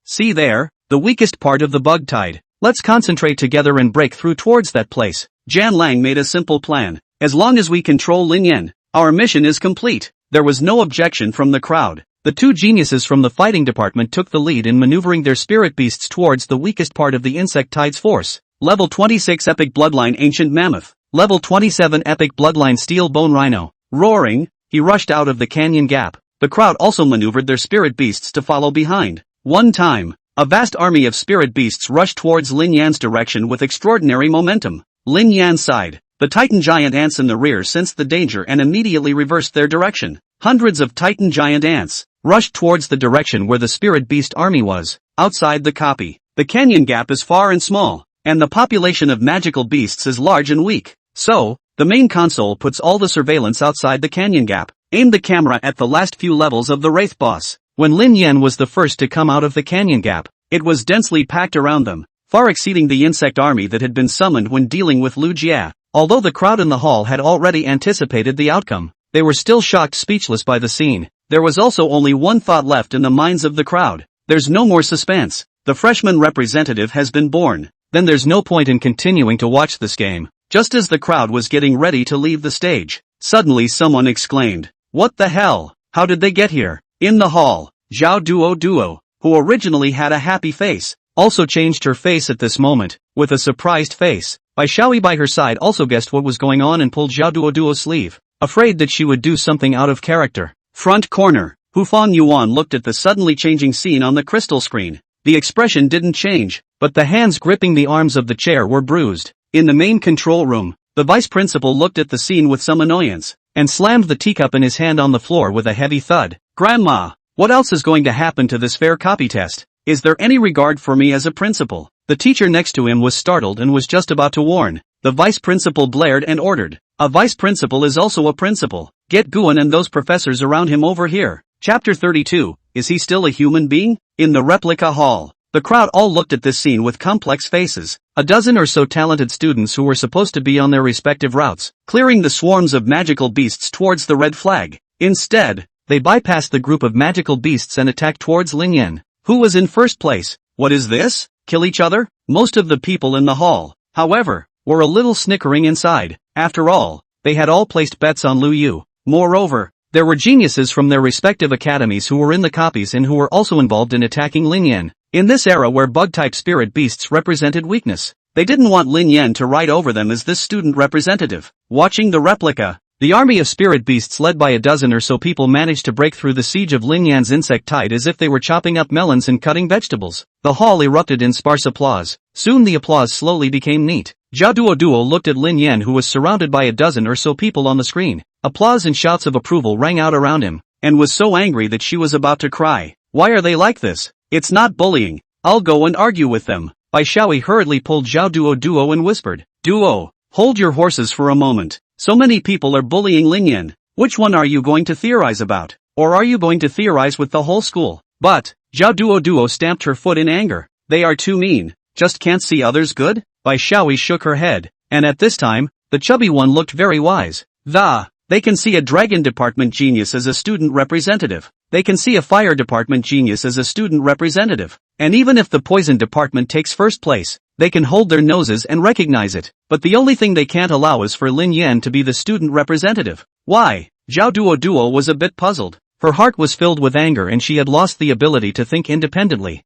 See there, the weakest part of the bug tide. Let's concentrate together and break through towards that place. Jan Lang made a simple plan. As long as we control Lin Yan, our mission is complete. There was no objection from the crowd. The two geniuses from the fighting department took the lead in maneuvering their spirit beasts towards the weakest part of the insect tide's force. Level 26 Epic Bloodline Ancient Mammoth. Level 27 Epic Bloodline Steel Bone Rhino. Roaring, he rushed out of the canyon gap. The crowd also maneuvered their spirit beasts to follow behind. One time, a vast army of spirit beasts rushed towards Lin Yan's direction with extraordinary momentum. Lin Yan sighed. The Titan giant ants in the rear sensed the danger and immediately reversed their direction. Hundreds of Titan giant ants rushed towards the direction where the spirit beast army was. Outside the copy, the canyon gap is far and small, and the population of magical beasts is large and weak. So, the main console puts all the surveillance outside the canyon gap. Aim the camera at the last few levels of the Wraith boss. When Lin Yan was the first to come out of the canyon gap, it was densely packed around them, far exceeding the insect army that had been summoned when dealing with Lu Jia. Although the crowd in the hall had already anticipated the outcome, they were still shocked speechless by the scene. There was also only one thought left in the minds of the crowd. There's no more suspense. The freshman representative has been born. Then there's no point in continuing to watch this game. Just as the crowd was getting ready to leave the stage, suddenly someone exclaimed, "What the hell? How did they get here?" In the hall, Zhao Duo, who originally had a happy face, also changed her face at this moment, with a surprised face. Bai Shaoyi by her side also guessed what was going on and pulled Zhao Duo's sleeve. afraid that she would do something out of character. Front corner. Hu Fangyuan looked at the suddenly changing scene on the crystal screen. The expression didn't change, but the hands gripping the arms of the chair were bruised. In the main control room, the vice principal looked at the scene with some annoyance, and slammed the teacup in his hand on the floor with a heavy thud. Grandma, what else is going to happen to this fair copy test? Is there any regard for me as a principal? The teacher next to him was startled and was just about to warn. The vice principal blared and ordered. A vice principal is also a principal. Get Guan and those professors around him over here. Chapter 32, Is he still a human being? In the replica hall, the crowd all looked at this scene with complex faces. A dozen or so talented students who were supposed to be on their respective routes, clearing the swarms of magical beasts towards the red flag. Instead, they bypassed the group of magical beasts and attacked towards Lin Yan, who was in first place. What is this? Kill each other? Most of the people in the hall, however, were a little snickering inside. After all, they had all placed bets on Lu Yu. Moreover, there were geniuses from their respective academies who were in the copies and who were also involved in attacking Lin Yan. In this era where bug-type spirit beasts represented weakness, they didn't want Lin Yan to ride over them as this student representative. Watching the replica, the army of spirit beasts led by a dozen or so people managed to break through the siege of Lin Yan's insect tide as if they were chopping up melons and cutting vegetables. The hall erupted in sparse applause. Soon the applause slowly became neat. Zhao Duo looked at Lin Yan, who was surrounded by a dozen or so people on the screen. Applause and shouts of approval rang out around him, and was so angry that she was about to cry. Why are they like this? It's not bullying. I'll go and argue with them. Bai Xiaoyi hurriedly pulled Zhao Duo and whispered, Duo, hold your horses for a moment. So many people are bullying Lin Yan. Which one are you going to theorize about? Or are you going to theorize with the whole school? But, Zhao Duo stamped her foot in anger. They are too mean. Just can't see others good? Bai Xiaoyi shook her head, and at this time, the chubby one looked very wise. They can see a dragon department genius as a student representative. They can see a fire department genius as a student representative. And even if the poison department takes first place, they can hold their noses and recognize it. But the only thing they can't allow is for Lin Yan to be the student representative. Why? Zhao Duo was a bit puzzled. Her heart was filled with anger and she had lost the ability to think independently.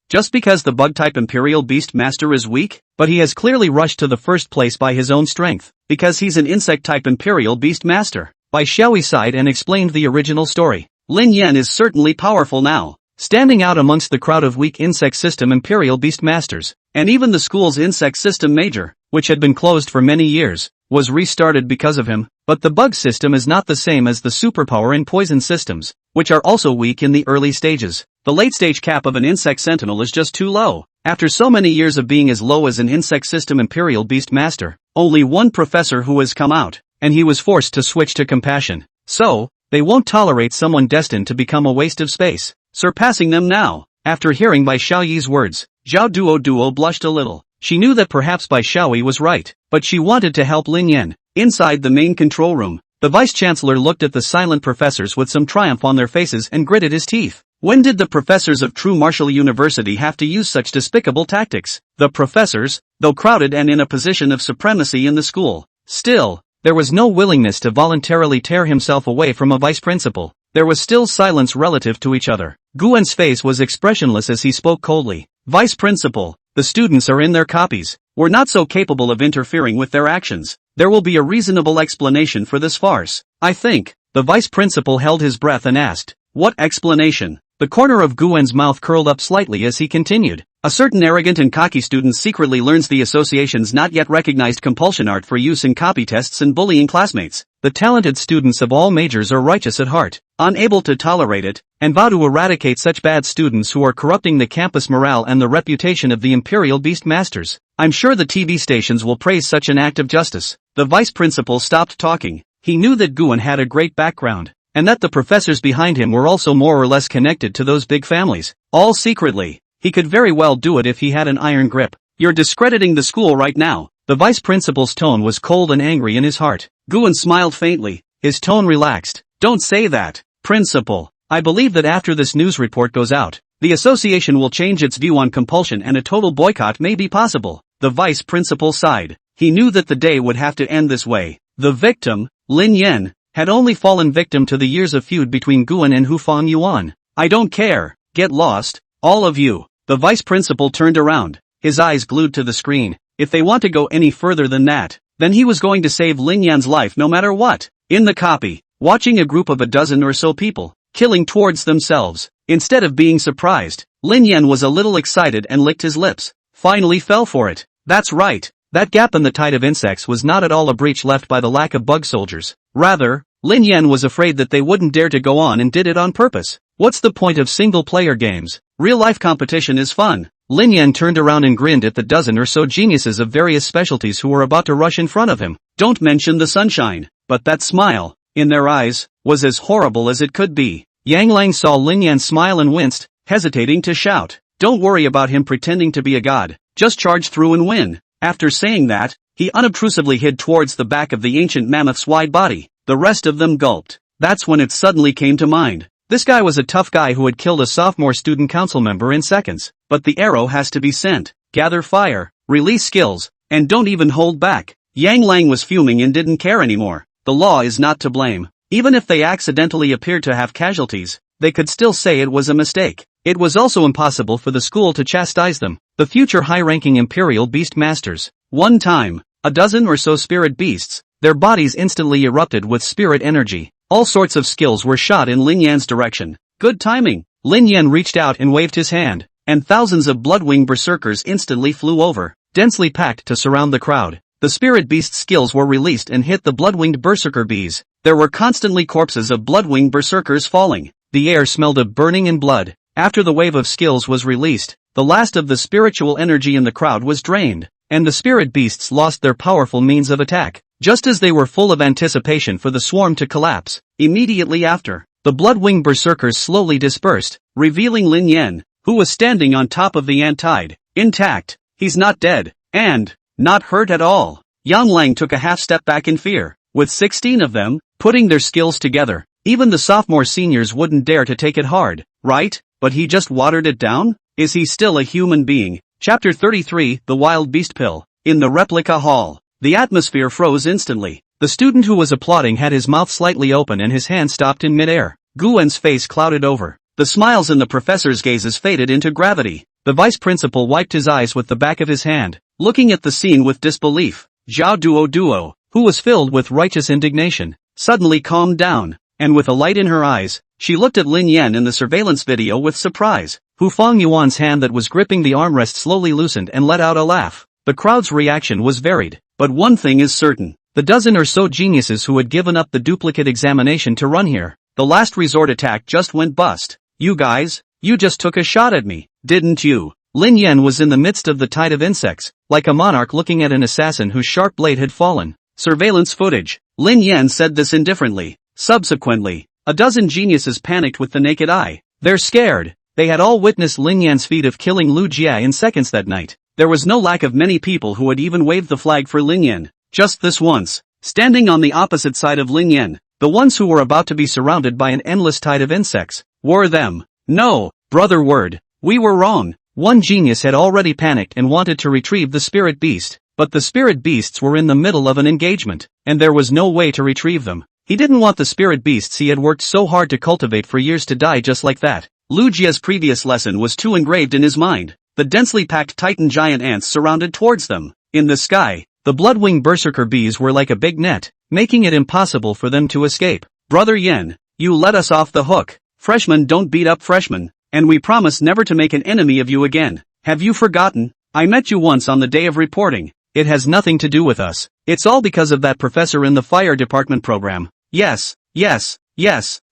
Just because the bug-type Imperial Beast Master is weak? But he has clearly rushed to the first place by his own strength, because he's an insect-type Imperial Beast Master. Bai Xiaoyi sighed and explained the original story. Lin Yan is certainly powerful now, standing out amongst the crowd of weak insect system Imperial Beast Masters, and even the school's insect system major, which had been closed for many years, was restarted because of him. But the bug system is not the same as the superpower in poison systems, which are also weak in the early stages. The late-stage cap of an insect sentinel is just too low. After so many years of being as low as an insect system Imperial Beast Master, only one professor who has come out, and he was forced to switch to compassion. So, they won't tolerate someone destined to become a waste of space, surpassing them now. After hearing Bai Xiaoyi's words, Zhao Duo blushed a little. She knew that perhaps Bai Xiaoyi was right, but she wanted to help Lin Yan. Inside the main control room, the vice-chancellor looked at the silent professors with some triumph on their faces and gritted his teeth. When did the professors of True Martial University have to use such despicable tactics? The professors, though crowded and in a position of supremacy in the school, still, there was no willingness to voluntarily tear himself away from a vice principal. There was still silence relative to each other. Guan's face was expressionless as he spoke coldly. Vice principal, the students are in their copies. We're not so capable of interfering with their actions. There will be a reasonable explanation for this farce, I think. The vice principal held his breath and asked, what explanation? The corner of Guan's mouth curled up slightly as he continued. A certain arrogant and cocky student secretly learns the association's not yet recognized compulsion art for use in copy tests and bullying classmates. The talented students of all majors are righteous at heart, unable to tolerate it, and vow to eradicate such bad students who are corrupting the campus morale and the reputation of the Imperial Beast Masters. I'm sure the TV stations will praise such an act of justice. The vice principal stopped talking. He knew that Guan had a great background, and that the professors behind him were also more or less connected to those big families, all secretly. He could very well do it if he had an iron grip. You're discrediting the school right now. The vice principal's tone was cold and angry in his heart. Guan smiled faintly, his tone relaxed. Don't say that, principal. I believe that after this news report goes out, the association will change its view on compulsion and a total boycott may be possible. The vice principal sighed. He knew that the day would have to end this way. The victim, Lin Yan, had only fallen victim to the years of feud between Guan and Hu Fangyuan. I don't care. Get lost, all of you. The vice principal turned around, his eyes glued to the screen. If they want to go any further than that, then he was going to save Lin Yan's life no matter what. In the copy, watching a group of a dozen or so people killing towards themselves, instead of being surprised, Lin Yan was a little excited and licked his lips. Finally fell for it. That's right. That gap in the tide of insects was not at all a breach left by the lack of bug soldiers. Rather, Lin Yan was afraid that they wouldn't dare to go on and did it on purpose. What's the point of single-player games? Real-life competition is fun. Lin Yan turned around and grinned at the dozen or so geniuses of various specialties who were about to rush in front of him. Don't mention the sunshine. But that smile, in their eyes, was as horrible as it could be. Yang Lang saw Lin Yan smile and winced, hesitating to shout. Don't worry about him pretending to be a god. Just charge through and win. After saying that, he unobtrusively hid towards the back of the ancient mammoth's wide body. The rest of them gulped. That's when it suddenly came to mind. This guy was a tough guy who had killed a sophomore student council member in seconds. But the arrow has to be sent. Gather fire, release skills, and don't even hold back. Yang Lang was fuming and didn't care anymore. The law is not to blame. Even if they accidentally appeared to have casualties, they could still say it was a mistake. It was also impossible for the school to chastise them. The future high-ranking Imperial Beast Masters. One time, a dozen or so spirit beasts, their bodies instantly erupted with spirit energy. All sorts of skills were shot in Lin Yan's direction. Good timing. Lin Yan reached out and waved his hand, and thousands of Bloodwing berserkers instantly flew over, densely packed to surround the crowd. The spirit beast skills were released and hit the blood-winged berserker bees. There were constantly corpses of blood-winged berserkers falling. The air smelled of burning and blood. After the wave of skills was released, the last of the spiritual energy in the crowd was drained, and the spirit beasts lost their powerful means of attack. Just as they were full of anticipation for the swarm to collapse, immediately after, the blood-winged berserkers slowly dispersed, revealing Lin Yan, who was standing on top of the ant tide, intact. He's not dead, and not hurt at all. Yang Lang took a half step back in fear. With 16 of them, putting their skills together, even the sophomore seniors wouldn't dare to take it hard, right? But he just watered it down? Is he still a human being? Chapter 33, The Wild Beast Pill. In the replica hall, the atmosphere froze instantly. The student who was applauding had his mouth slightly open and his hand stopped in midair. Guwen's face clouded over. The smiles in the professor's gazes faded into gravity. The vice principal wiped his eyes with the back of his hand, looking at the scene with disbelief. Zhao Duo, who was filled with righteous indignation, suddenly calmed down, and with a light in her eyes, she looked at Lin Yan in the surveillance video with surprise. Hu Feng Yuan's hand that was gripping the armrest slowly loosened and let out a laugh. The crowd's reaction was varied, but one thing is certain. The dozen or so geniuses who had given up the duplicate examination to run here, the last resort attack just went bust. You guys, you just took a shot at me, didn't you? Lin Yan was in the midst of the tide of insects, like a monarch looking at an assassin whose sharp blade had fallen. Surveillance footage. Lin Yan said this indifferently. Subsequently, a dozen geniuses panicked with the naked eye. They're scared. They had all witnessed Lin Yan's feat of killing Lu Jia in seconds that night. There was no lack of many people who had even waved the flag for Lin Yan. Just this once. Standing on the opposite side of Lin Yan, the ones who were about to be surrounded by an endless tide of insects, were them. No, brother word. We were wrong. One genius had already panicked and wanted to retrieve the spirit beast, but the spirit beasts were in the middle of an engagement, and there was no way to retrieve them. He didn't want the spirit beasts he had worked so hard to cultivate for years to die just like that. Lu Jia's previous lesson was too engraved in his mind. The densely packed titan giant ants surrounded towards them. In the sky, the blood-winged berserker bees were like a big net, making it impossible for them to escape. Brother Yen, you let us off the hook. Freshmen don't beat up freshmen, and we promise never to make an enemy of you again. Have you forgotten? I met you once on the day of reporting. It has nothing to do with us. It's all because of that professor in the fire department program. Yes.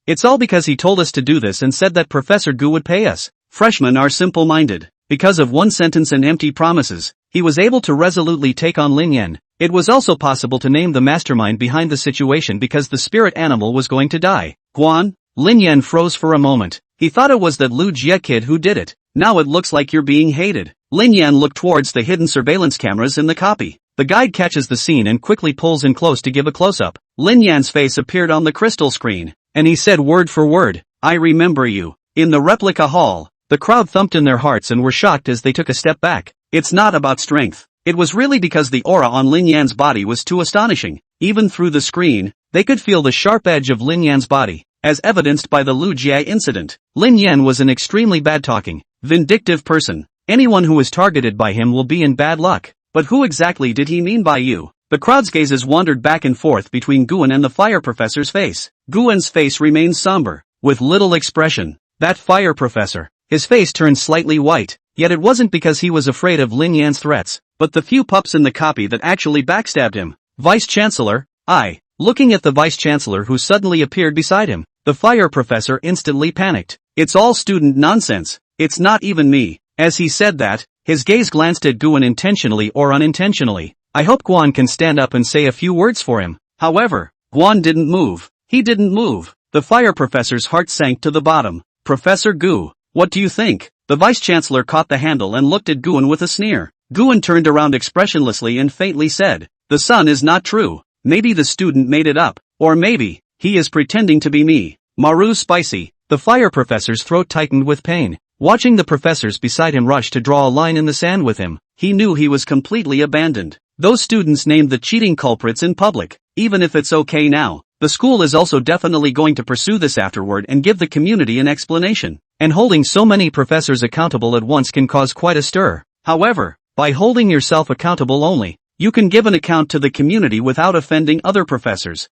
It's all because he told us to do this and said that Professor Gu would pay us. Freshmen are simple-minded. Because of one sentence and empty promises, he was able to resolutely take on Lin Yan. It was also possible to name the mastermind behind the situation because the spirit animal was going to die. Guan? Lin Yan froze for a moment. He thought it was that Lu Jia kid who did it. Now it looks like you're being hated. Lin Yan looked towards the hidden surveillance cameras in the copy. The guide catches the scene and quickly pulls in close to give a close-up. Lin Yan's face appeared on the crystal screen, and he said word for word, I remember you. In the replica hall, the crowd thumped in their hearts and were shocked as they took a step back. It's not about strength. It was really because the aura on Lin Yan's body was too astonishing. Even through the screen, they could feel the sharp edge of Lin Yan's body, as evidenced by the Lu Jia incident. Lin Yan was an extremely bad-talking, vindictive person. Anyone who is targeted by him will be in bad luck. But who exactly did he mean by you? The crowd's gazes wandered back and forth between Guan and the fire professor's face. Guan's face remained somber, with little expression. That fire professor. His face turned slightly white, yet it wasn't because he was afraid of Lin Yan's threats, but the few pups in the copy that actually backstabbed him. Vice-Chancellor, looking at the Vice-Chancellor who suddenly appeared beside him, the fire professor instantly panicked. It's all student nonsense. It's not even me. As he said that, his gaze glanced at Guan intentionally or unintentionally. I hope Guan can stand up and say a few words for him. However, Guan didn't move. He didn't move. The fire professor's heart sank to the bottom. Professor Gu, what do you think? The Vice-Chancellor caught the handle and looked at Guan with a sneer. Guan turned around expressionlessly and faintly said, the sun is not true. Maybe the student made it up. Or maybe, he is pretending to be me. Maru spicy. The fire professor's throat tightened with pain. Watching the professors beside him rush to draw a line in the sand with him, he knew he was completely abandoned. Those students named the cheating culprits in public. Even if it's okay now, the school is also definitely going to pursue this afterward and give the community an explanation. And holding so many professors accountable at once can cause quite a stir. However, by holding yourself accountable only, you can give an account to the community without offending other professors.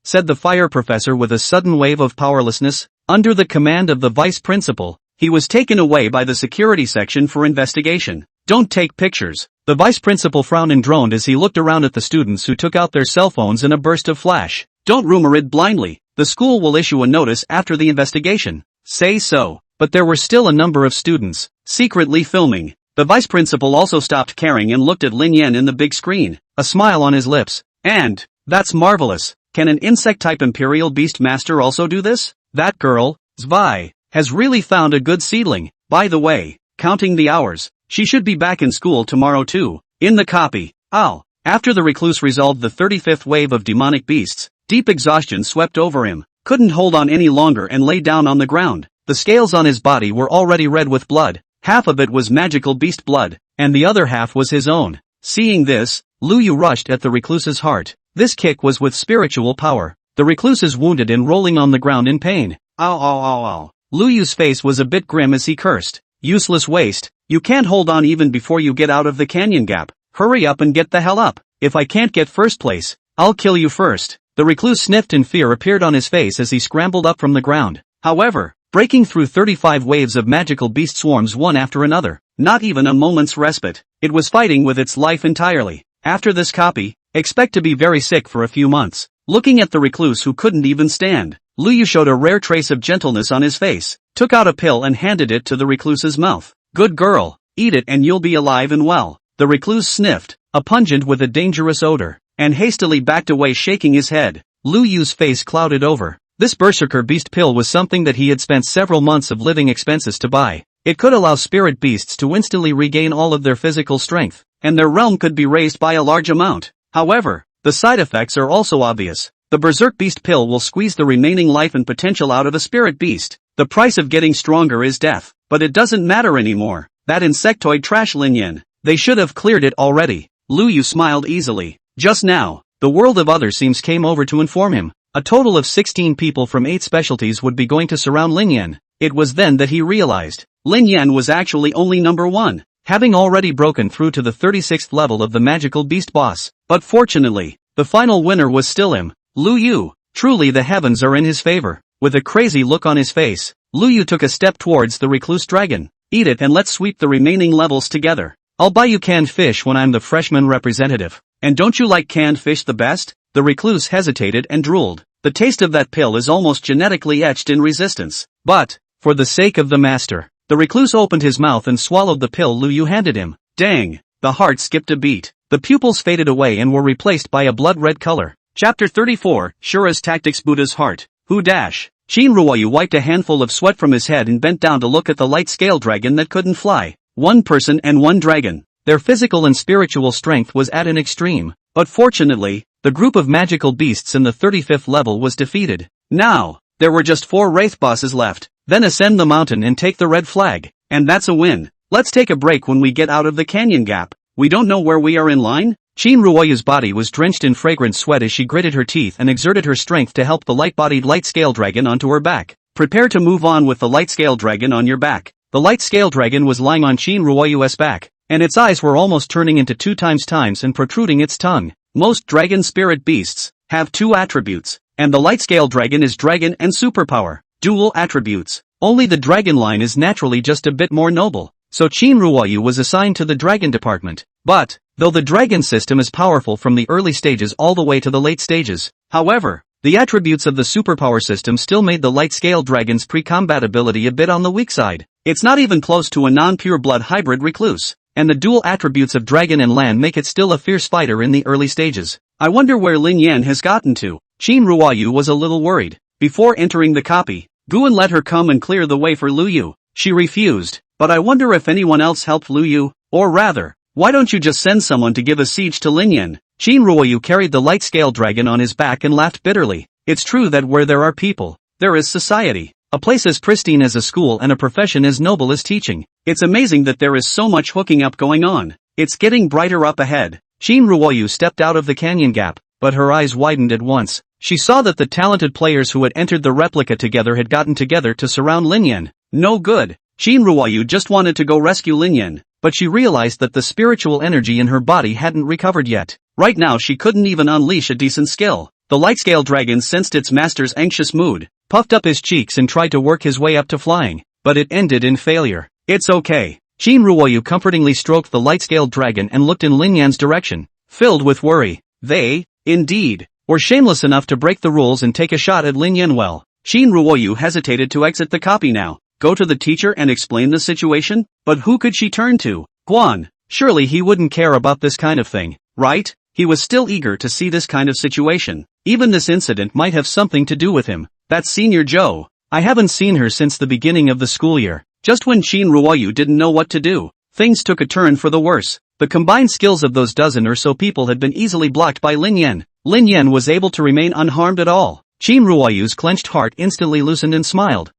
Said the fire professor with a sudden wave of powerlessness. Under the command of the vice principal, he was taken away by the security section for investigation. Don't take pictures. The vice principal frowned and droned as he looked around at the students who took out their cell phones in a burst of flash. Don't rumor it blindly. The school will issue a notice after the investigation. Say so. But there were still a number of students secretly filming. The vice principal also stopped caring and looked at Lin Yan in the big screen, a smile on his lips. And, that's marvelous. Can an insect-type Imperial Beast Master also do this? That girl, Zvi, has really found a good seedling. By the way, counting the hours, she should be back in school tomorrow too. In the copy, after the recluse resolved the 35th wave of demonic beasts, deep exhaustion swept over him, couldn't hold on any longer and lay down on the ground. The scales on his body were already red with blood. Half of it was magical beast blood, and the other half was his own. Seeing this, Lu Yu rushed at the recluse's heart. This kick was with spiritual power. The recluse is wounded and rolling on the ground in pain. Ow. Lu Yu's face was a bit grim as he cursed. Useless waste. You can't hold on even before you get out of the canyon gap. Hurry up and get the hell up. If I can't get first place, I'll kill you first. The recluse sniffed and fear appeared on his face as he scrambled up from the ground. However, breaking through 35 waves of magical beast swarms one after another, not even a moment's respite. It was fighting with its life entirely. After this copy, expect to be very sick for a few months. Looking at the recluse who couldn't even stand, Lu Yu showed a rare trace of gentleness on his face, took out a pill and handed it to the recluse's mouth. Good girl, eat it and you'll be alive and well. The recluse sniffed, a pungent with a dangerous odor, and hastily backed away shaking his head. Lu Yu's face clouded over. This berserker beast pill was something that he had spent several months of living expenses to buy. It could allow spirit beasts to instantly regain all of their physical strength, and their realm could be raised by a large amount. However, the side effects are also obvious. The berserk beast pill will squeeze the remaining life and potential out of a spirit beast. The price of getting stronger is death, but it doesn't matter anymore. That insectoid trash Lin Yan, they should have cleared it already. Lu Yu smiled easily. Just now, the world of other seams came over to inform him. A total of 16 people from 8 specialties would be going to surround Lin Yan. It was then that he realized, Lin Yan was actually only number 1, having already broken through to the 36th level of the magical beast boss. But fortunately, the final winner was still him, Lu Yu. Truly the heavens are in his favor. With a crazy look on his face, Lu Yu took a step towards the recluse dragon. Eat it and let's sweep the remaining levels together. I'll buy you canned fish when I'm the freshman representative. And don't you like canned fish the best? The recluse hesitated and drooled. The taste of that pill is almost genetically etched in resistance. But, for the sake of the master, the recluse opened his mouth and swallowed the pill Lu Yu handed him. Dang, the heart skipped a beat. The pupils faded away and were replaced by a blood-red color. Chapter 34, Shura's Tactics Buddha's Heart. Who dash? Shin Ruoyu wiped a handful of sweat from his head and bent down to look at the light scale dragon that couldn't fly. One person and one dragon. Their physical and spiritual strength was at an extreme. But fortunately, the group of magical beasts in the 35th level was defeated. Now, there were just 4 wraith bosses left. Then ascend the mountain and take the red flag. And that's a win. Let's take a break when we get out of the canyon gap. We don't know where we are in line? Shin Ruoyu's body was drenched in fragrant sweat as she gritted her teeth and exerted her strength to help the light-bodied light scale dragon onto her back. Prepare to move on with the light scale dragon on your back. The light scale dragon was lying on Shin Ruoyu's back, and its eyes were almost turning into 2 times and protruding its tongue. Most dragon spirit beasts have two attributes, and the light scale dragon is dragon and superpower, dual attributes. Only the dragon line is naturally just a bit more noble, so Qin Ruoyu was assigned to the dragon department. But, though the dragon system is powerful from the early stages all the way to the late stages, however, the attributes of the superpower system still made the light scale dragon's pre-combat ability a bit on the weak side. It's not even close to a non-pure blood hybrid recluse, and the dual attributes of dragon and land make it still a fierce fighter in the early stages. I wonder where Lin Yan has gotten to. Qin Ruoyu was a little worried. Before entering the copy, Guan let her come and clear the way for Lu Yu. She refused, but I wonder if anyone else helped Lu Yu, or rather, why don't you just send someone to give a siege to Lin Yan? Qin Ruoyu carried the light scale dragon on his back and laughed bitterly. It's true that where there are people, there is society. A place as pristine as a school and a profession as noble as teaching. It's amazing that there is so much hooking up going on. It's getting brighter up ahead. Qin Ruoyu stepped out of the canyon gap, but her eyes widened at once. She saw that the talented players who had entered the replica together had gotten together to surround Lin Yan. No good. Qin Ruoyu just wanted to go rescue Lin Yan, but she realized that the spiritual energy in her body hadn't recovered yet. Right now she couldn't even unleash a decent skill. The light scale dragon sensed its master's anxious mood, puffed up his cheeks and tried to work his way up to flying, but it ended in failure. It's okay. Qin Ruoyu comfortingly stroked the light-scaled dragon and looked in Lin Yan's direction, filled with worry. They, indeed, were shameless enough to break the rules and take a shot at Lin Yan. Well, Qin Ruoyu hesitated to exit the copy now. Go to the teacher and explain the situation? But who could she turn to? Guan. Surely he wouldn't care about this kind of thing, right? He was still eager to see this kind of situation. Even this incident might have something to do with him. That's Senior Joe. I haven't seen her since the beginning of the school year. Just when Qin Ruoyu didn't know what to do, things took a turn for the worse. The combined skills of those dozen or so people had been easily blocked by Lin Yan. Lin Yan was able to remain unharmed at all. Qin Ruoyu's clenched heart instantly loosened and smiled.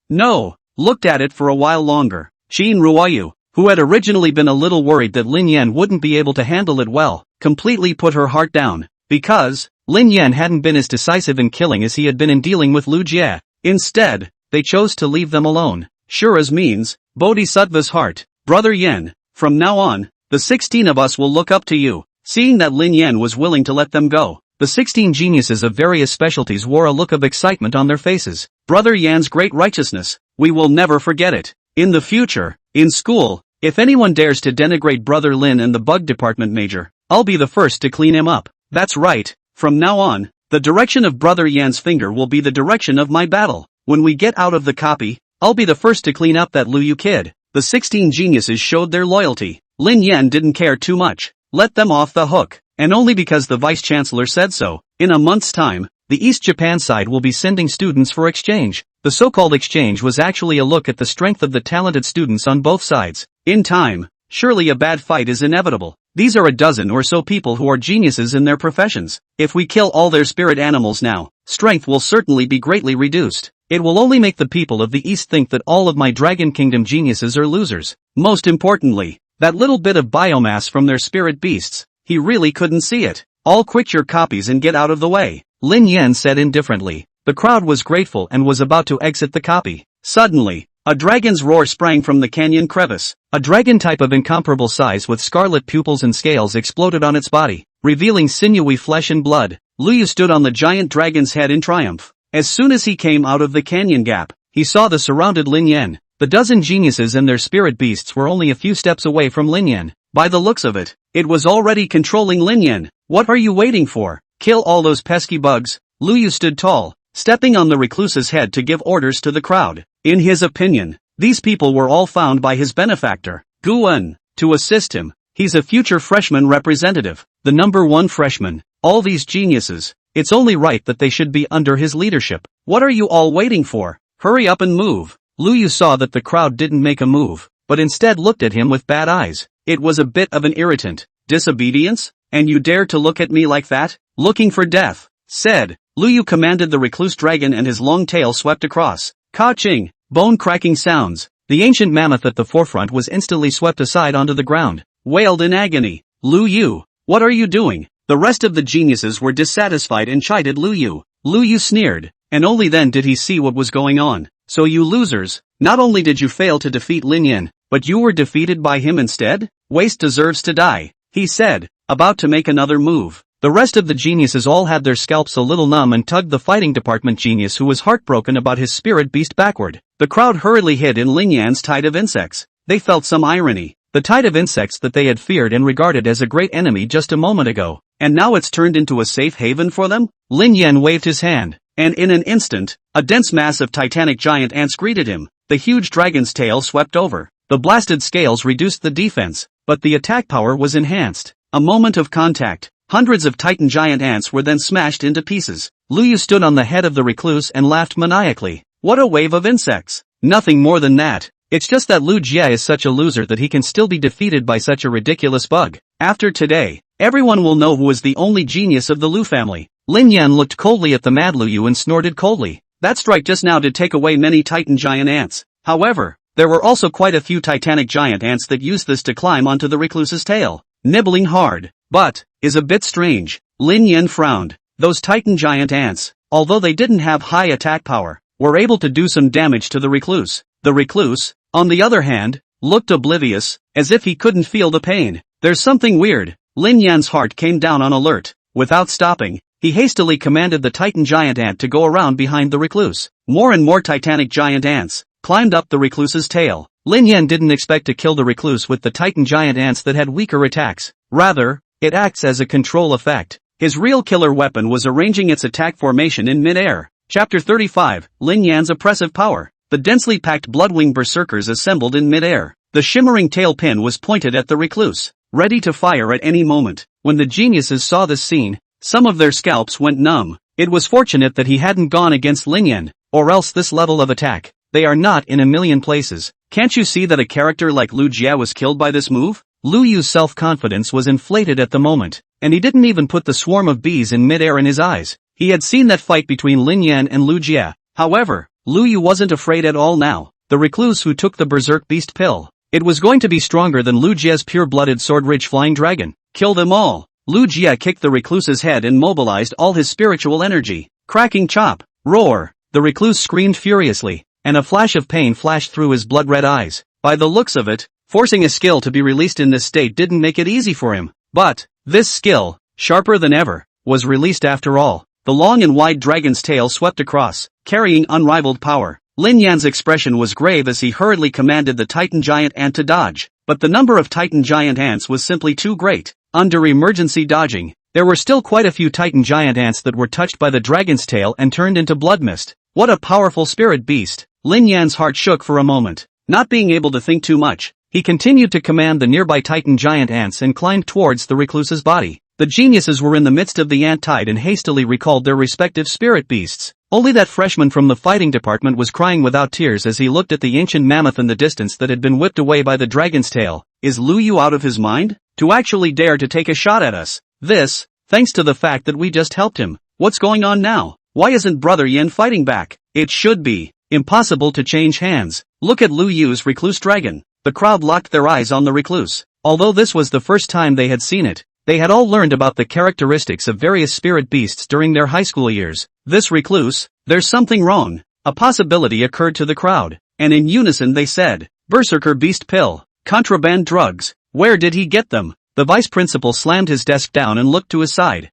No, looked at it for a while longer. Qin Ruoyu, who had originally been a little worried that Lin Yan wouldn't be able to handle it well, completely put her heart down, because Lin Yan hadn't been as decisive in killing as he had been in dealing with Lu Jie. Instead, they chose to leave them alone. Sure as means, Bodhisattva's heart. Brother Yan, from now on, the 16 of us will look up to you. Seeing that Lin Yan was willing to let them go, the 16 geniuses of various specialties wore a look of excitement on their faces. Brother Yan's great righteousness, we will never forget it. In the future, in school, if anyone dares to denigrate Brother Lin and the bug department major, I'll be the first to clean him up. That's right, from now on, the direction of Brother Yan's finger will be the direction of my battle. When we get out of the copy, I'll be the first to clean up that Lu Yu kid. The 16 geniuses showed their loyalty. Lin Yan didn't care too much. Let them off the hook. And only because the vice-chancellor said so. In a month's time, the East Japan side will be sending students for exchange. The so-called exchange was actually a look at the strength of the talented students on both sides. In time, surely a bad fight is inevitable. These are a dozen or so people who are geniuses in their professions. If we kill all their spirit animals now, strength will certainly be greatly reduced. It will only make the people of the East think that all of my Dragon Kingdom geniuses are losers. Most importantly, that little bit of biomass from their spirit beasts, he really couldn't see it. All quit your copies and get out of the way, Lin Yan said indifferently. The crowd was grateful and was about to exit the copy. Suddenly, a dragon's roar sprang from the canyon crevice. A dragon type of incomparable size with scarlet pupils and scales exploded on its body, revealing sinewy flesh and blood. Lu Yu stood on the giant dragon's head in triumph. As soon as he came out of the canyon gap, he saw the surrounded Lin Yan. The dozen geniuses and their spirit beasts were only a few steps away from Lin Yan. By the looks of it, it was already controlling Lin Yan. What are you waiting for? Kill all those pesky bugs. Lu Yu stood tall, stepping on the recluse's head to give orders to the crowd. In his opinion, these people were all found by his benefactor, Guan, to assist him. He's a future freshman representative, the number one freshman. All these geniuses, it's only right that they should be under his leadership. What are you all waiting for? Hurry up and move. Lu Yu saw that the crowd didn't make a move, but instead looked at him with bad eyes. It was a bit of an irritant. Disobedience? And you dare to look at me like that? Looking for death, said. Lu Yu commanded the recluse dragon and his long tail swept across. Ka-ching! Bone-cracking sounds. The ancient mammoth at the forefront was instantly swept aside onto the ground, wailed in agony. Lu Yu, what are you doing? The rest of the geniuses were dissatisfied and chided Lu Yu. Lu Yu sneered, and only then did he see what was going on. So you losers, not only did you fail to defeat Lin Yan, but you were defeated by him instead? Waste deserves to die, he said. about to make another move. The rest of the geniuses all had their scalps a little numb and tugged the fighting department genius who was heartbroken about his spirit beast backward. The crowd hurriedly hid in Lin Yan's tide of insects. They felt some irony. The tide of insects that they had feared and regarded as a great enemy just a moment ago. And now it's turned into a safe haven for them? Lin Yan waved his hand, and in an instant, a dense mass of titanic giant ants greeted him. The huge dragon's tail swept over. The blasted scales reduced the defense, but the attack power was enhanced. A moment of contact. Hundreds of titan giant ants were then smashed into pieces. Lu Yu stood on the head of the recluse and laughed maniacally. What a wave of insects! Nothing more than that. It's just that Lu Jie is such a loser that he can still be defeated by such a ridiculous bug. After today, everyone will know who is the only genius of the Lu family. Lin Yan looked coldly at the mad Lu Yu and snorted coldly. That strike just now did take away many titan giant ants. However, there were also quite a few titanic giant ants that used this to climb onto the recluse's tail, nibbling hard. But, is a bit strange. Lin Yan frowned. Those titan giant ants, although they didn't have high attack power, were able to do some damage to the recluse. The recluse, on the other hand, looked oblivious, as if he couldn't feel the pain. There's something weird. Lin Yan's heart came down on alert. Without stopping, he hastily commanded the titan giant ant to go around behind the recluse. More and more titanic giant ants climbed up the recluse's tail. Lin Yan didn't expect to kill the recluse with the titan giant ants that had weaker attacks. Rather, it acts as a control effect. His real killer weapon was arranging its attack formation in mid-air. Chapter 35, Lin Yan's Oppressive Power. The densely packed bloodwing berserkers assembled in mid-air. The shimmering tail pin was pointed at the recluse, ready to fire at any moment. When the geniuses saw this scene, some of their scalps went numb. It was fortunate that he hadn't gone against Lin Yan, or else this level of attack, they are not in a million places. Can't you see that a character like Lu Jie was killed by this move? Lu Yu's self-confidence was inflated at the moment, and he didn't even put the swarm of bees in mid-air in his eyes. He had seen that fight between Lin Yan and Lu Jie. However, Lu Yu wasn't afraid at all now. The recluse who took the berserk beast pill. It was going to be stronger than Lu Jie's pure-blooded sword-ridge flying dragon. Kill them all. Lu Jie kicked the recluse's head and mobilized all his spiritual energy. Cracking chop. Roar. The recluse screamed furiously, and a flash of pain flashed through his blood-red eyes. By the looks of it, forcing a skill to be released in this state didn't make it easy for him. But, this skill, sharper than ever, was released after all. The long and wide dragon's tail swept across, carrying unrivaled power. Lin Yan's expression was grave as he hurriedly commanded the titan giant ant to dodge. But the number of titan giant ants was simply too great. Under emergency dodging, there were still quite a few titan giant ants that were touched by the dragon's tail and turned into blood mist. What a powerful spirit beast! Lin Yan's heart shook for a moment. Not being able to think too much, he continued to command the nearby titan giant ants and climbed towards the recluse's body. The geniuses were in the midst of the ant tide and hastily recalled their respective spirit beasts. Only that freshman from the fighting department was crying without tears as he looked at the ancient mammoth in the distance that had been whipped away by the dragon's tail. Is Lu Yu out of his mind? To actually dare to take a shot at us? This, thanks to the fact that we just helped him. What's going on now? Why isn't Brother Yin fighting back? It should be impossible to change hands. Look at Lu Yu's recluse dragon. The crowd locked their eyes on the recluse. Although this was the first time they had seen it, they had all learned about the characteristics of various spirit beasts during their high school years. This recluse, there's something wrong. A possibility occurred to the crowd, and in unison they said, Berserker beast pill, contraband drugs, where did he get them? The vice principal slammed his desk down and looked to his side.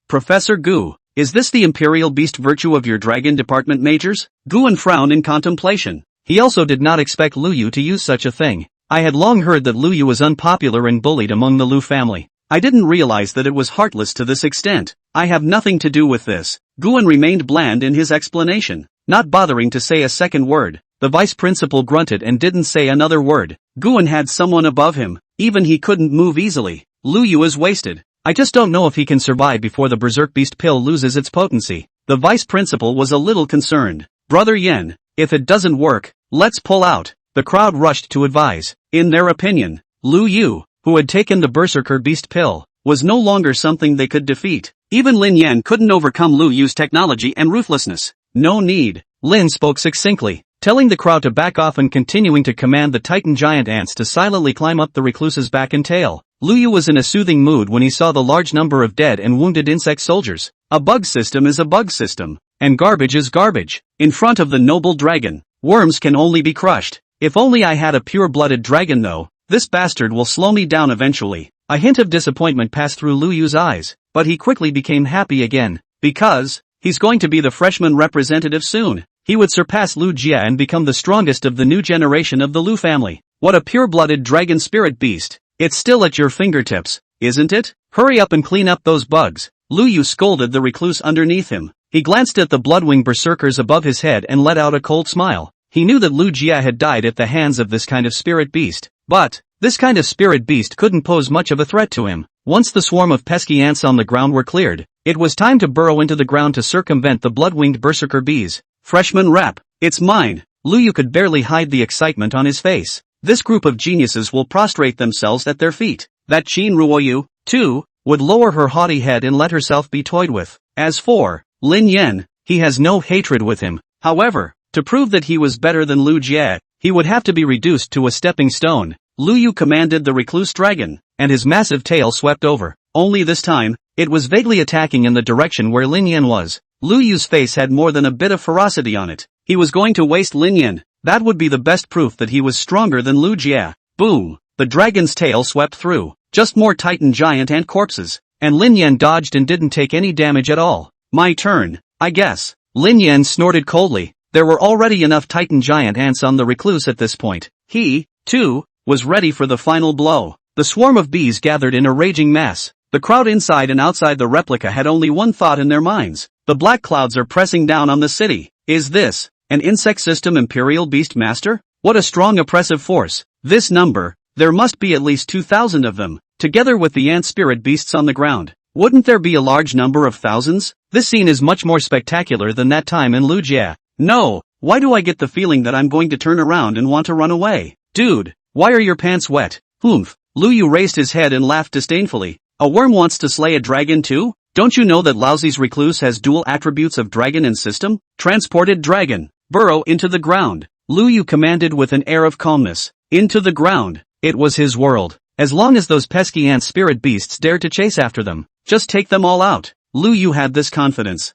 Professor Gu, is this the imperial beast virtue of your dragon department majors? Guan frowned in contemplation. He also did not expect Lu Yu to use such a thing. I had long heard that Lu Yu was unpopular and bullied among the Lu family. I didn't realize that it was heartless to this extent. I have nothing to do with this. Guan remained bland in his explanation, not bothering to say a second word. The vice principal grunted and didn't say another word. Guan had someone above him, even he couldn't move easily. Lu Yu is wasted. I just don't know if he can survive before the berserk beast pill loses its potency. The vice principal was a little concerned. Brother Yen, if it doesn't work, let's pull out. The crowd rushed to advise. In their opinion, Lu Yu, who had taken the berserker beast pill, was no longer something they could defeat. Even Lin Yan couldn't overcome Lu Yu's technology and ruthlessness. No need. Lin spoke succinctly, telling the crowd to back off and continuing to command the titan giant ants to silently climb up the recluse's back and tail. Lu Yu was in a soothing mood when he saw the large number of dead and wounded insect soldiers. A bug system is a bug system, and garbage is garbage. In front of the noble dragon, worms can only be crushed. If only I had a pure-blooded dragon though. This bastard will slow me down eventually. A hint of disappointment passed through Lu Yu's eyes, but he quickly became happy again, because he's going to be the freshman representative soon. He would surpass Lu Jia and become the strongest of the new generation of the Lu family. What a pure-blooded dragon spirit beast. It's still at your fingertips, isn't it? Hurry up and clean up those bugs. Lu Yu scolded the recluse underneath him. He glanced at the bloodwing berserkers above his head and let out a cold smile. He knew that Lu Jia had died at the hands of this kind of spirit beast. But this kind of spirit beast couldn't pose much of a threat to him. Once the swarm of pesky ants on the ground were cleared, it was time to burrow into the ground to circumvent the blood-winged berserker bees. Freshman rep, it's mine. Lu Yu could barely hide the excitement on his face. This group of geniuses will prostrate themselves at their feet. That Qin Ruoyu, too, would lower her haughty head and let herself be toyed with. As for Lin Yan, he has no hatred with him. However, to prove that he was better than Lu Jie, he would have to be reduced to a stepping stone. Lu Yu commanded the recluse dragon, and his massive tail swept over. Only this time, it was vaguely attacking in the direction where Lin Yan was. Lu Yu's face had more than a bit of ferocity on it. He was going to waste Lin Yan. That would be the best proof that he was stronger than Lu Jie. Boom! The dragon's tail swept through. Just more titan giant ant corpses. And Lin Yan dodged and didn't take any damage at all. My turn, I guess. Lin Yan snorted coldly. There were already enough titan giant ants on the recluse at this point. He, too, was ready for the final blow. The swarm of bees gathered in a raging mass. The crowd inside and outside the replica had only one thought in their minds. The black clouds are pressing down on the city. Is this an insect system Imperial Beast Master? What a strong oppressive force. This number, there must be at least 2,000 of them, together with the ant spirit beasts on the ground. Wouldn't there be a large number of thousands? This scene is much more spectacular than that time in Lu Jie. No, why do I get the feeling that I'm going to turn around and want to run away? Dude, why are your pants wet? Humph. Lu Yu raised his head and laughed disdainfully. A worm wants to slay a dragon too? Don't you know that Laozi's recluse has dual attributes of dragon and system? Transported dragon. Burrow into the ground. Lu Yu commanded with an air of calmness. Into the ground. It was his world. As long as those pesky ant spirit beasts dared to chase after them, just take them all out. Lu Yu had this confidence.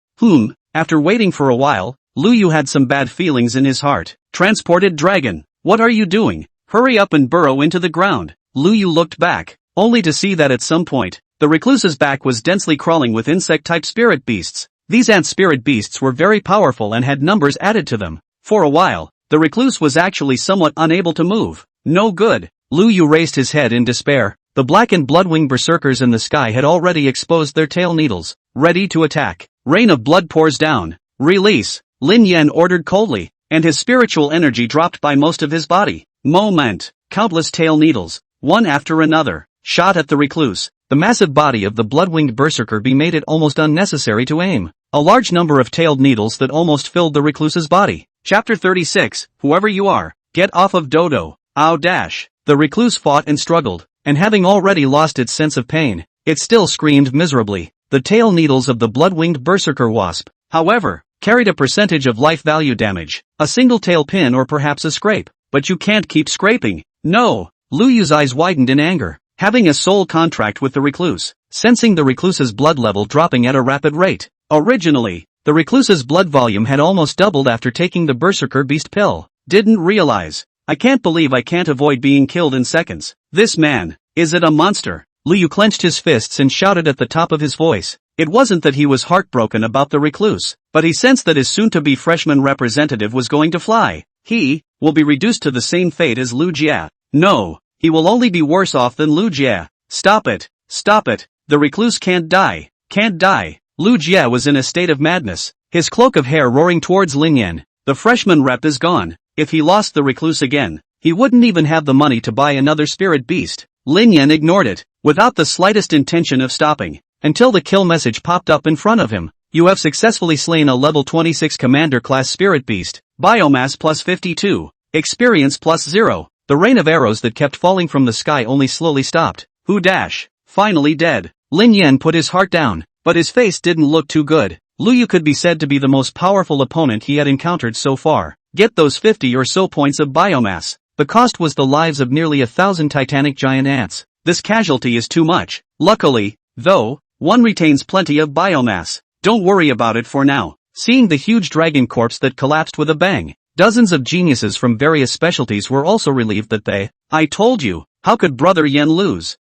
After waiting for a while, Lu Yu had some bad feelings in his heart. Transported dragon. What are you doing? Hurry up and burrow into the ground. Lu Yu looked back, only to see that at some point, the recluse's back was densely crawling with insect-type spirit beasts. These ant spirit beasts were very powerful and had numbers added to them. For a while, the recluse was actually somewhat unable to move. No good. Lu Yu raised his head in despair. The blackened bloodwing berserkers in the sky had already exposed their tail needles, ready to attack. Rain of blood pours down. Release. Lin Yan ordered coldly, and his spiritual energy dropped by most of his body. Moment. Countless tail needles, one after another, shot at the recluse. The massive body of the blood-winged berserker bee made it almost unnecessary to aim. A large number of tailed needles that almost filled the recluse's body. Chapter 36, Whoever you are, get off of Dodo. Ow dash. The recluse fought and struggled, and having already lost its sense of pain, it still screamed miserably. The tail needles of the blood-winged berserker wasp, however, carried a percentage of life value damage, a single tail pin or perhaps a scrape. But you can't keep scraping. No. Lu Yu's eyes widened in anger. Having a soul contract with the recluse, sensing the recluse's blood level dropping at a rapid rate. Originally, the recluse's blood volume had almost doubled after taking the berserker beast pill. Didn't realize. I can't believe I can't avoid being killed in seconds. This man, is it a monster? Lu Yu clenched his fists and shouted at the top of his voice. It wasn't that he was heartbroken about the recluse, but he sensed that his soon-to-be freshman representative was going to fly. He will be reduced to the same fate as Lu Jie. No, he will only be worse off than Lu Jie. Stop it. Stop it. The recluse can't die. Can't die. Lu Jie was in a state of madness, his cloak of hair roaring towards Lin Yan. The freshman rep is gone. If he lost the recluse again, he wouldn't even have the money to buy another spirit beast. Lin Yan ignored it, without the slightest intention of stopping, until the kill message popped up in front of him. You have successfully slain a level 26 commander class spirit beast. Biomass plus 52. Experience plus 0. The rain of arrows that kept falling from the sky only slowly stopped. Who dash? Finally dead. Lin Yan put his heart down, but his face didn't look too good. Lu Yu could be said to be the most powerful opponent he had encountered so far. Get those 50 or so points of biomass. The cost was the lives of nearly 1,000 titanic giant ants. This casualty is too much. Luckily, though, one retains plenty of biomass. Don't worry about it for now. Seeing the huge dragon corpse that collapsed with a bang, dozens of geniuses from various specialties were also relieved that they, I told you, how could Brother Yen lose?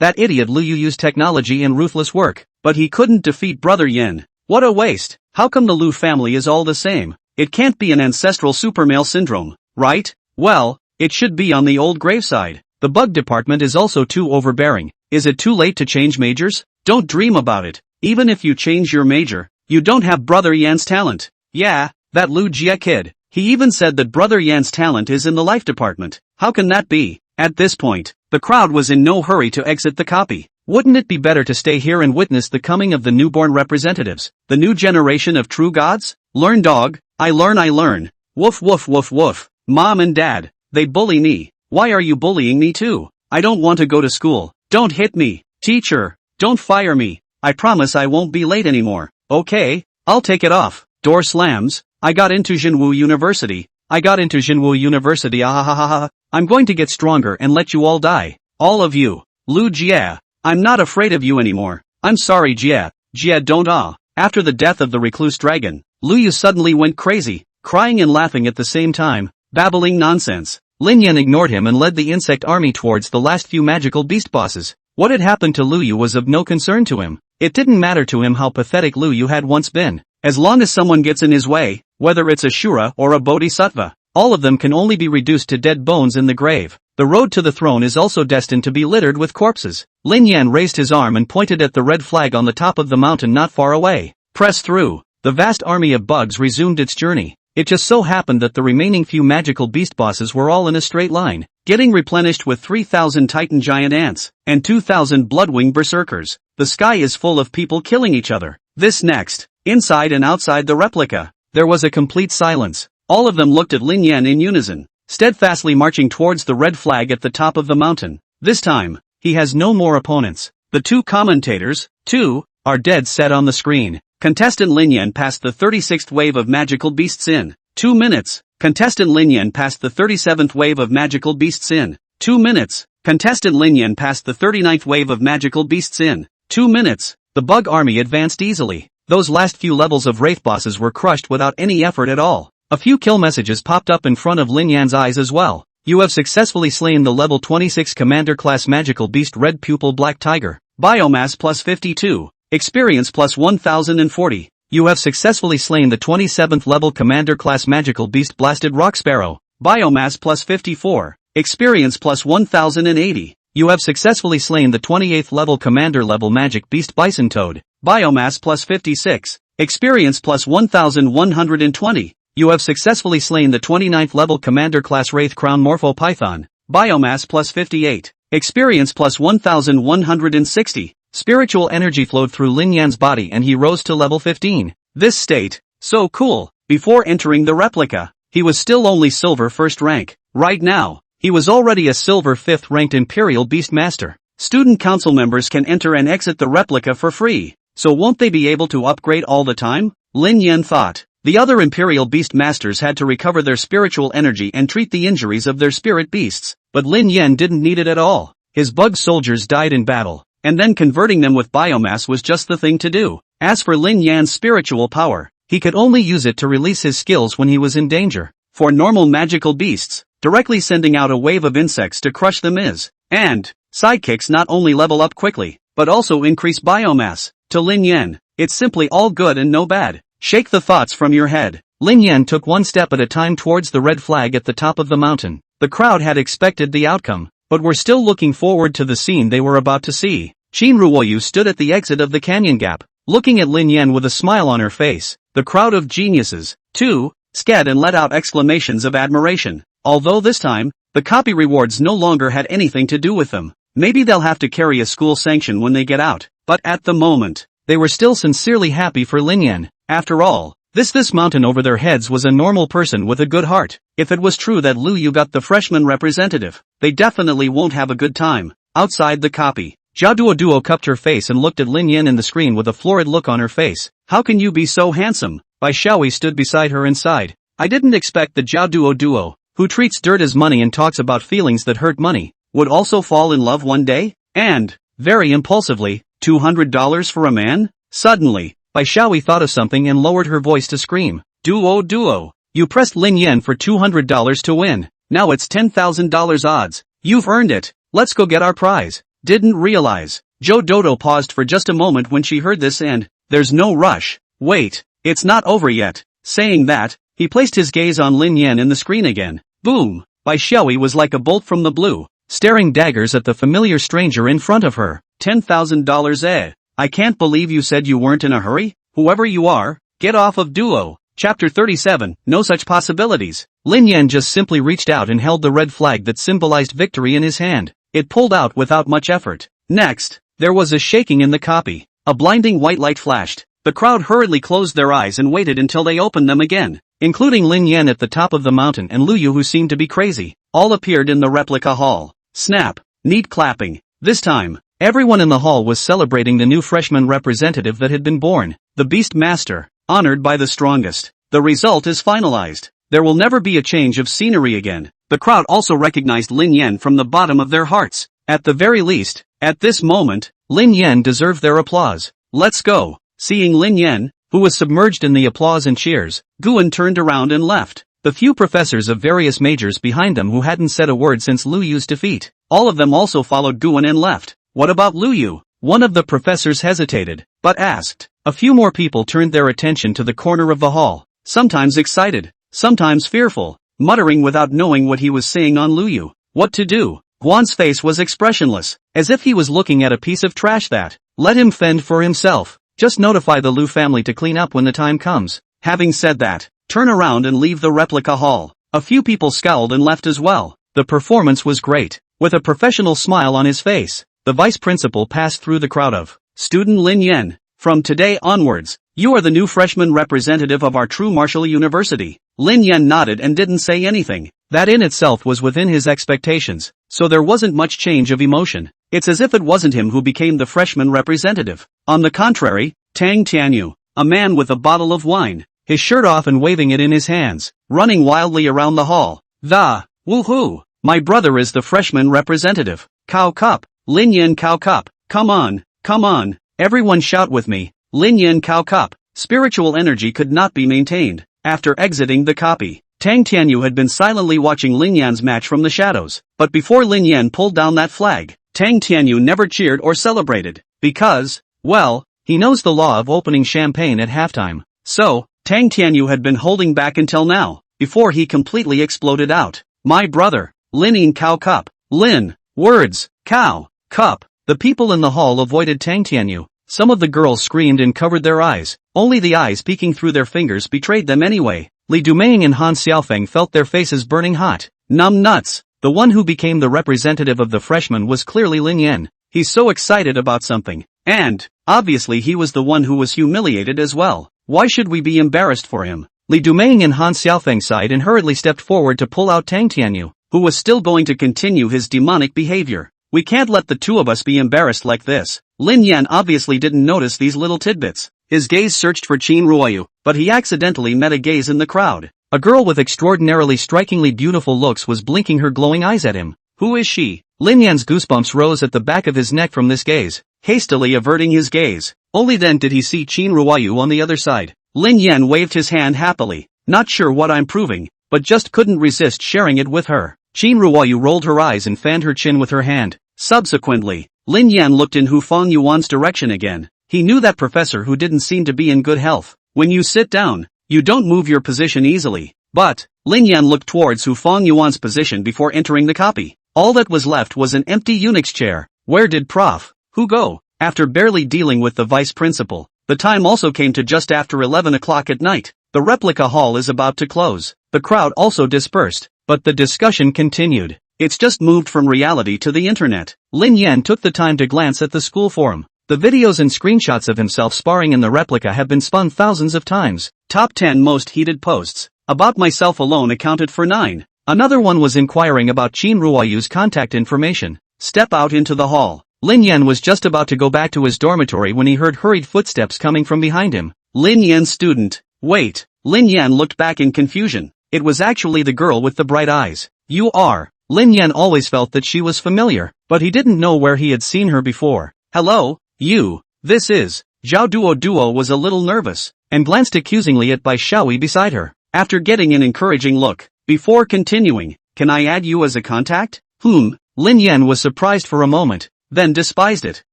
That idiot Lu Yu used technology and ruthless work, but he couldn't defeat Brother Yin. What a waste. How come the Lu family is all the same? It can't be an ancestral supermale syndrome, right? Well, it should be on the old graveside. The bug department is also too overbearing. Is it too late to change majors? Don't dream about it. Even if you change your major, you don't have Brother Yan's talent. Yeah, that Lu Jie kid. He even said that Brother Yan's talent is in the life department. How can that be? At this point, the crowd was in no hurry to exit the copy. Wouldn't it be better to stay here and witness the coming of the newborn representatives, the new generation of true gods? Learn dog, I learn. Woof woof woof woof. Mom and dad, they bully me. Why are you bullying me too? I don't want to go to school. Don't hit me. Teacher, don't fire me. I promise I won't be late anymore. Okay, I'll take it off. Door slams. I got into Jinwu University. Ah. I'm going to get stronger and let you all die. All of you. Lu Jie. I'm not afraid of you anymore. I'm sorry Jie. Jie don't ah. After the death of the recluse dragon, Lu Yu suddenly went crazy, crying and laughing at the same time, babbling nonsense. Lin Yan ignored him and led the insect army towards the last few magical beast bosses. What had happened to Lu Yu was of no concern to him. It didn't matter to him how pathetic Lu Yu had once been. As long as someone gets in his way, whether it's a Shura or a Bodhisattva, all of them can only be reduced to dead bones in the grave. The road to the throne is also destined to be littered with corpses. Lin Yan raised his arm and pointed at the red flag on the top of the mountain not far away. Press through. The vast army of bugs resumed its journey. It just so happened that the remaining few magical beast bosses were all in a straight line, getting replenished with 3,000 titan giant ants, and 2,000 bloodwing berserkers. The sky is full of people killing each other. This next. Inside and outside the replica, there was a complete silence. All of them looked at Lin Yan in unison, steadfastly marching towards the red flag at the top of the mountain. This time, he has no more opponents. The two commentators, too, are dead set on the screen. Contestant Lin Yan passed the 36th wave of magical beasts in 2 minutes. Contestant Lin Yan passed the 37th wave of magical beasts in 2 minutes. Contestant Lin Yan passed the 39th wave of magical beasts in 2 minutes. The bug army advanced easily. Those last few levels of wraith bosses were crushed without any effort at all. A few kill messages popped up in front of Lin Yan's eyes as well. You have successfully slain the level 26 commander class magical beast red pupil black tiger. Biomass plus 52. Experience plus 1040. You have successfully slain the 27th level commander class magical beast blasted rock sparrow. Biomass plus 54. Experience plus 1080. You have successfully slain the 28th level commander level magic beast bison toad. Biomass plus 56. Experience plus 1120. You have successfully slain the 29th level commander class wraith crown morpho python. Biomass plus 58. Experience plus 1160. Spiritual energy flowed through Lin Yan's body and he rose to level 15. This state, so cool. Before entering the replica, he was still only silver first rank. Right now, he was already a silver 5th ranked Imperial Beast Master. Student council members can enter and exit the replica for free, so won't they be able to upgrade all the time? Lin Yan thought. The other Imperial Beast Masters had to recover their spiritual energy and treat the injuries of their spirit beasts, but Lin Yan didn't need it at all. His bug soldiers died in battle, and then converting them with biomass was just the thing to do. As for Lin Yan's spiritual power, he could only use it to release his skills when he was in danger. For normal magical beasts, directly sending out a wave of insects to crush them is, and sidekicks not only level up quickly, but also increase biomass. To Lin Yan, it's simply all good and no bad. Shake the thoughts from your head. Lin Yan took one step at a time towards the red flag at the top of the mountain. The crowd had expected the outcome, but were still looking forward to the scene they were about to see. Qin Ruoyu stood at the exit of the canyon gap, looking at Lin Yan with a smile on her face. The crowd of geniuses, too, scared and let out exclamations of admiration. Although this time, the copy rewards no longer had anything to do with them. Maybe they'll have to carry a school sanction when they get out. But at the moment, they were still sincerely happy for Lin Yan. After all, this mountain over their heads was a normal person with a good heart. If it was true that Lu Yu got the freshman representative, they definitely won't have a good time. Outside the copy, Zhao Duo cupped her face and looked at Lin Yan in the screen with a florid look on her face. How can you be so handsome? Bai Xiaoyi stood beside her inside. I didn't expect the Zhao Duo, who treats dirt as money and talks about feelings that hurt money, would also fall in love one day? And, very impulsively, $200 for a man? Suddenly, Bai Xiaoyi thought of something and lowered her voice to scream. Duo. You pressed Lin Yan for $200 to win. Now it's $10,000 odds. You've earned it. Let's go get our prize. Didn't realize. Joe Dodo paused for just a moment when she heard this and, there's no rush. Wait, it's not over yet. Saying that, he placed his gaze on Lin Yan in the screen again. Boom! Bai Xiaoyi was like a bolt from the blue, staring daggers at the familiar stranger in front of her. $10,000 eh? I can't believe you said you weren't in a hurry? Whoever you are, get off of Duo. Chapter 37, no such possibilities. Lin Yan just simply reached out and held the red flag that symbolized victory in his hand. It pulled out without much effort. Next, there was a shaking in the copy. A blinding white light flashed. The crowd hurriedly closed their eyes and waited until they opened them again, including Lin Yan at the top of the mountain and Lu Yu, who seemed to be crazy. All appeared in the replica hall. Snap. Neat clapping. This time, everyone in the hall was celebrating the new freshman representative that had been born, the Beast Master, honored by the strongest. The result is finalized. There will never be a change of scenery again. The crowd also recognized Lin Yan from the bottom of their hearts. At the very least, at this moment, Lin Yan deserved their applause. Let's go. Seeing Lin Yan, who was submerged in the applause and cheers, Guan turned around and left. The few professors of various majors behind them who hadn't said a word since Lu Yu's defeat, all of them also followed Guan and left. What about Lu Yu? One of the professors hesitated, but asked. A few more people turned their attention to the corner of the hall, sometimes excited, sometimes fearful, muttering without knowing what he was saying on Lu Yu. What to do? Guan's face was expressionless, as if he was looking at a piece of trash that, let him fend for himself. Just notify the Lu family to clean up when the time comes. Having said that, turn around and leave the replica hall. A few people scowled and left as well. The performance was great. With a professional smile on his face, the vice principal passed through the crowd of, Student Lin Yan, from today onwards, you are the new freshman representative of our true martial university. Lin Yan nodded and didn't say anything. That in itself was within his expectations, so there wasn't much change of emotion. It's as if it wasn't him who became the freshman representative. On the contrary, Tang Tianyu, a man with a bottle of wine, his shirt off and waving it in his hands, running wildly around the hall. Woohoo! My brother is the freshman representative. Cow Cup, Lin Yan Cow Cup. Come on, everyone shout with me. Lin Yan Cow Cup. Spiritual energy could not be maintained. After exiting the copy, Tang Tianyu had been silently watching Lin Yan's match from the shadows. But before Lin Yan pulled down that flag, Tang Tianyu never cheered or celebrated. Because, well, he knows the law of opening champagne at halftime. So, Tang Tianyu had been holding back until now, before he completely exploded out. My brother, Lin Yan Cow Cup. Lin, words, cow, cup. The people in the hall avoided Tang Tianyu. Some of the girls screamed and covered their eyes. Only the eyes peeking through their fingers betrayed them anyway. Li Dumeng and Han Xiaofeng felt their faces burning hot. Numb nuts. The one who became the representative of the freshmen was clearly Lin Yan. He's so excited about something. And, obviously he was the one who was humiliated as well. Why should we be embarrassed for him? Li Dumeng and Han Xiaofeng sighed and hurriedly stepped forward to pull out Tang Tianyu, who was still going to continue his demonic behavior. We can't let the two of us be embarrassed like this. Lin Yan obviously didn't notice these little tidbits. His gaze searched for Qin Ruoyu, but he accidentally met a gaze in the crowd. A girl with extraordinarily strikingly beautiful looks was blinking her glowing eyes at him. Who is she? Lin Yan's goosebumps rose at the back of his neck from this gaze, hastily averting his gaze. Only then did he see Qin Ruoyu on the other side. Lin Yan waved his hand happily. Not sure what I'm proving, but just couldn't resist sharing it with her. Qin Ruoyu rolled her eyes and fanned her chin with her hand. Subsequently, Lin Yan looked in Hu Fang Yuan's direction again. He knew that professor who didn't seem to be in good health. When you sit down, you don't move your position easily. But, Lin Yan looked towards Hu Fang Yuan's position before entering the copy. All that was left was an empty eunuch's chair. Where did Prof. Hu go? After barely dealing with the vice principal, the time also came to just after 11 o'clock at night. The replica hall is about to close. The crowd also dispersed, but the discussion continued. It's just moved from reality to the internet. Lin Yan took the time to glance at the school forum. The videos and screenshots of himself sparring in the replica have been spun thousands of times. Top 10 most heated posts. About myself alone accounted for 9. Another one was inquiring about Qin Ruoyu's contact information. Step out into the hall. Lin Yan was just about to go back to his dormitory when he heard hurried footsteps coming from behind him. Lin Yan's student. Wait. Lin Yan looked back in confusion. It was actually the girl with the bright eyes. You are. Lin Yan always felt that she was familiar, but he didn't know where he had seen her before. Hello, you. This is. Zhao Duo was a little nervous, and glanced accusingly at Bai Xiaoyi beside her. After getting an encouraging look, before continuing, can I add you as a contact? Lin Yan was surprised for a moment. then despised it.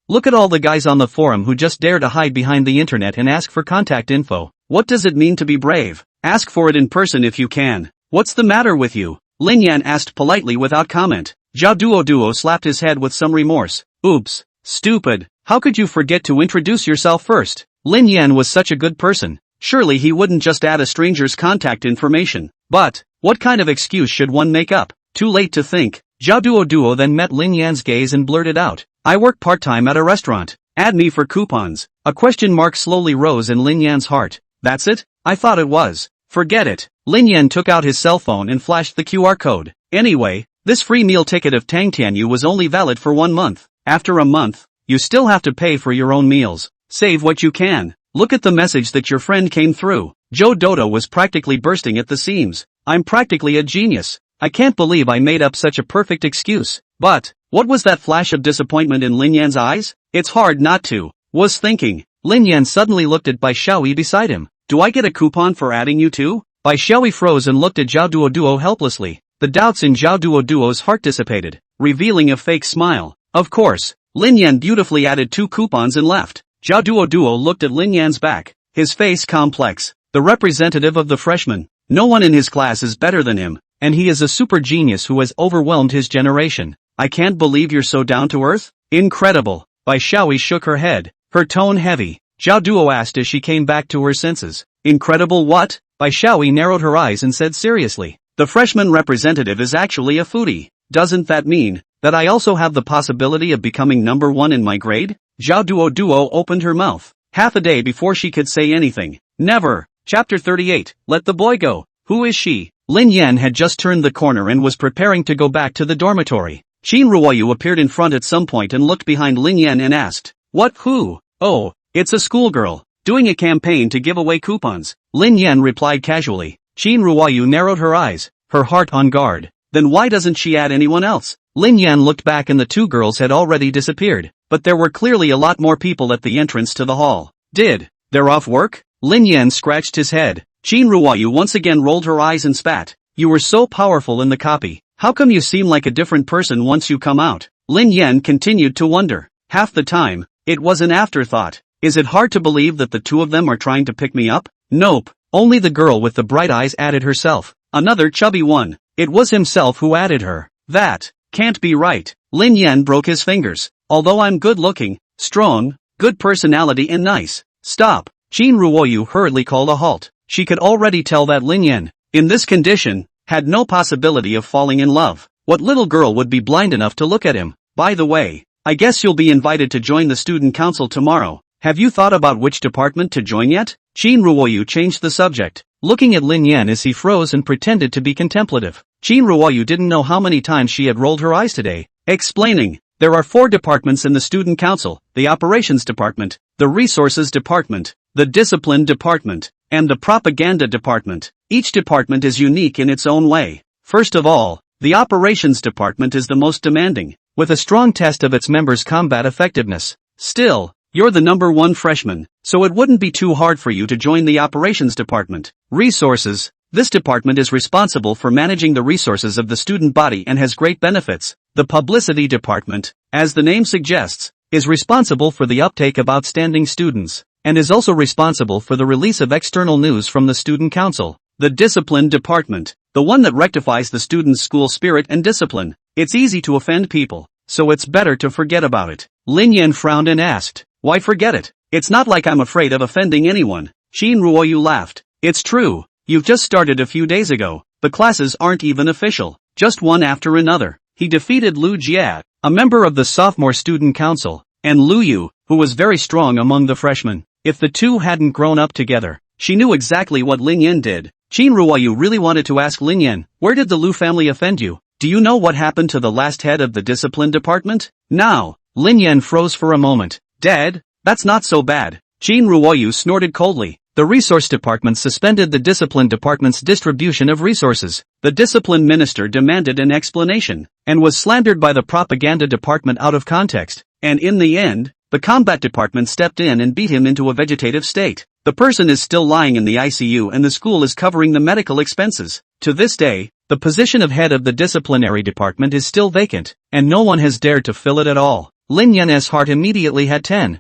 Look at all the guys on the forum who just dare to hide behind the internet and ask for contact info. What does it mean to be brave? Ask for it in person if you can. What's the matter with you? Lin Yan asked politely without comment. Zhao Duo slapped his head with some remorse. Oops. Stupid. How could you forget to introduce yourself first? Lin Yan was such a good person. Surely he wouldn't just add a stranger's contact information. But, what kind of excuse should one make up? Too late to think. Zhao Duo then met Lin Yan's gaze and blurted out. I work part-time at a restaurant. Add me for coupons. A question mark slowly rose in Lin Yan's heart. That's it? I thought it was. Forget it. Lin Yan took out his cell phone and flashed the QR code. Anyway, this free meal ticket of Tang Tianyu was only valid for 1 month. After a month, you still have to pay for your own meals. Save what you can. Look at the message that your friend came through. Joe Dodo was practically bursting at the seams. I'm practically a genius. I can't believe I made up such a perfect excuse. But, what was that flash of disappointment in Lin Yan's eyes? It's hard not to. Was thinking. Lin Yan suddenly looked at Bai Xiaoyi beside him. Do I get a coupon for adding you too? Bai Xiaoyi froze and looked at Zhao Duo helplessly. The doubts in Zhao Duo's heart dissipated, revealing a fake smile. Of course. Lin Yan beautifully added 2 coupons and left. Zhao Duo looked at Lin Yan's back, his face complex. The representative of the freshmen. No one in his class is better than him, and he is a super genius who has overwhelmed his generation. I can't believe you're so down to earth. Incredible. Bai Xiaoyi shook her head, her tone heavy. Zhao Duo asked as she came back to her senses. Incredible what? Bai Xiaoyi narrowed her eyes and said seriously. The freshman representative is actually a foodie. Doesn't that mean that I also have the possibility of becoming number 1 in my grade? Zhao Duo opened her mouth, half a day before she could say anything. Never. Chapter 38, Let the Boy Go. Who is she? Lin Yan had just turned the corner and was preparing to go back to the dormitory. Qin Ruoyu appeared in front at some point and looked behind Lin Yan and asked, What who? Oh, it's a schoolgirl, doing a campaign to give away coupons. Lin Yan replied casually. Qin Ruoyu narrowed her eyes, her heart on guard. Then why doesn't she add anyone else? Lin Yan looked back and the 2 girls had already disappeared, but there were clearly a lot more people at the entrance to the hall. They're off work? Lin Yan scratched his head. Qin Ruoyu once again rolled her eyes and spat. You were so powerful in the copy. How come you seem like a different person once you come out? Lin Yan continued to wonder. Half the time, it was an afterthought. Is it hard to believe that the 2 of them are trying to pick me up? Nope. Only the girl with the bright eyes added herself. Another chubby one. It was himself who added her. That can't be right. Lin Yan broke his fingers. Although I'm good looking, strong, good personality and nice. Stop. Qin Ruoyu hurriedly called a halt. She could already tell that Lin Yan, in this condition, had no possibility of falling in love. What little girl would be blind enough to look at him? By the way, I guess you'll be invited to join the student council tomorrow. Have you thought about which department to join yet? Qin Ruoyu changed the subject, looking at Lin Yan as he froze and pretended to be contemplative. Qin Ruoyu didn't know how many times she had rolled her eyes today, explaining. There are 4 departments in the student council, the operations department, the resources department, the discipline department, and the propaganda department. Each department is unique in its own way. First of all, the operations department is the most demanding, with a strong test of its members' combat effectiveness. Still, you're the number 1 freshman, so it wouldn't be too hard for you to join the operations department. Resources. This department is responsible for managing the resources of the student body and has great benefits. The publicity department, as the name suggests, is responsible for the uptake of outstanding students, and is also responsible for the release of external news from the student council. The discipline department, the one that rectifies the students' school spirit and discipline. It's easy to offend people, so it's better to forget about it. Lin Yan frowned and asked, why forget it? It's not like I'm afraid of offending anyone. Qin Ruoyu laughed. It's true. You've just started a few days ago. The classes aren't even official, just one after another. He defeated Lu Jia, a member of the sophomore student council, and Lu Yu, who was very strong among the freshmen. If the 2 hadn't grown up together, she knew exactly what Lin Yan did. Qin Ruoyu really wanted to ask Lin Yan, where did the Lu family offend you? Do you know what happened to the last head of the discipline department? Now, Lin Yan froze for a moment. Dead? That's not so bad. Qin Ruoyu snorted coldly. The resource department suspended the discipline department's distribution of resources. The discipline minister demanded an explanation, and was slandered by the propaganda department out of context, and in the end, the combat department stepped in and beat him into a vegetative state. The person is still lying in the ICU and the school is covering the medical expenses. To this day, the position of head of the disciplinary department is still vacant, and no one has dared to fill it at all. Lin Yan's heart immediately had 10,000.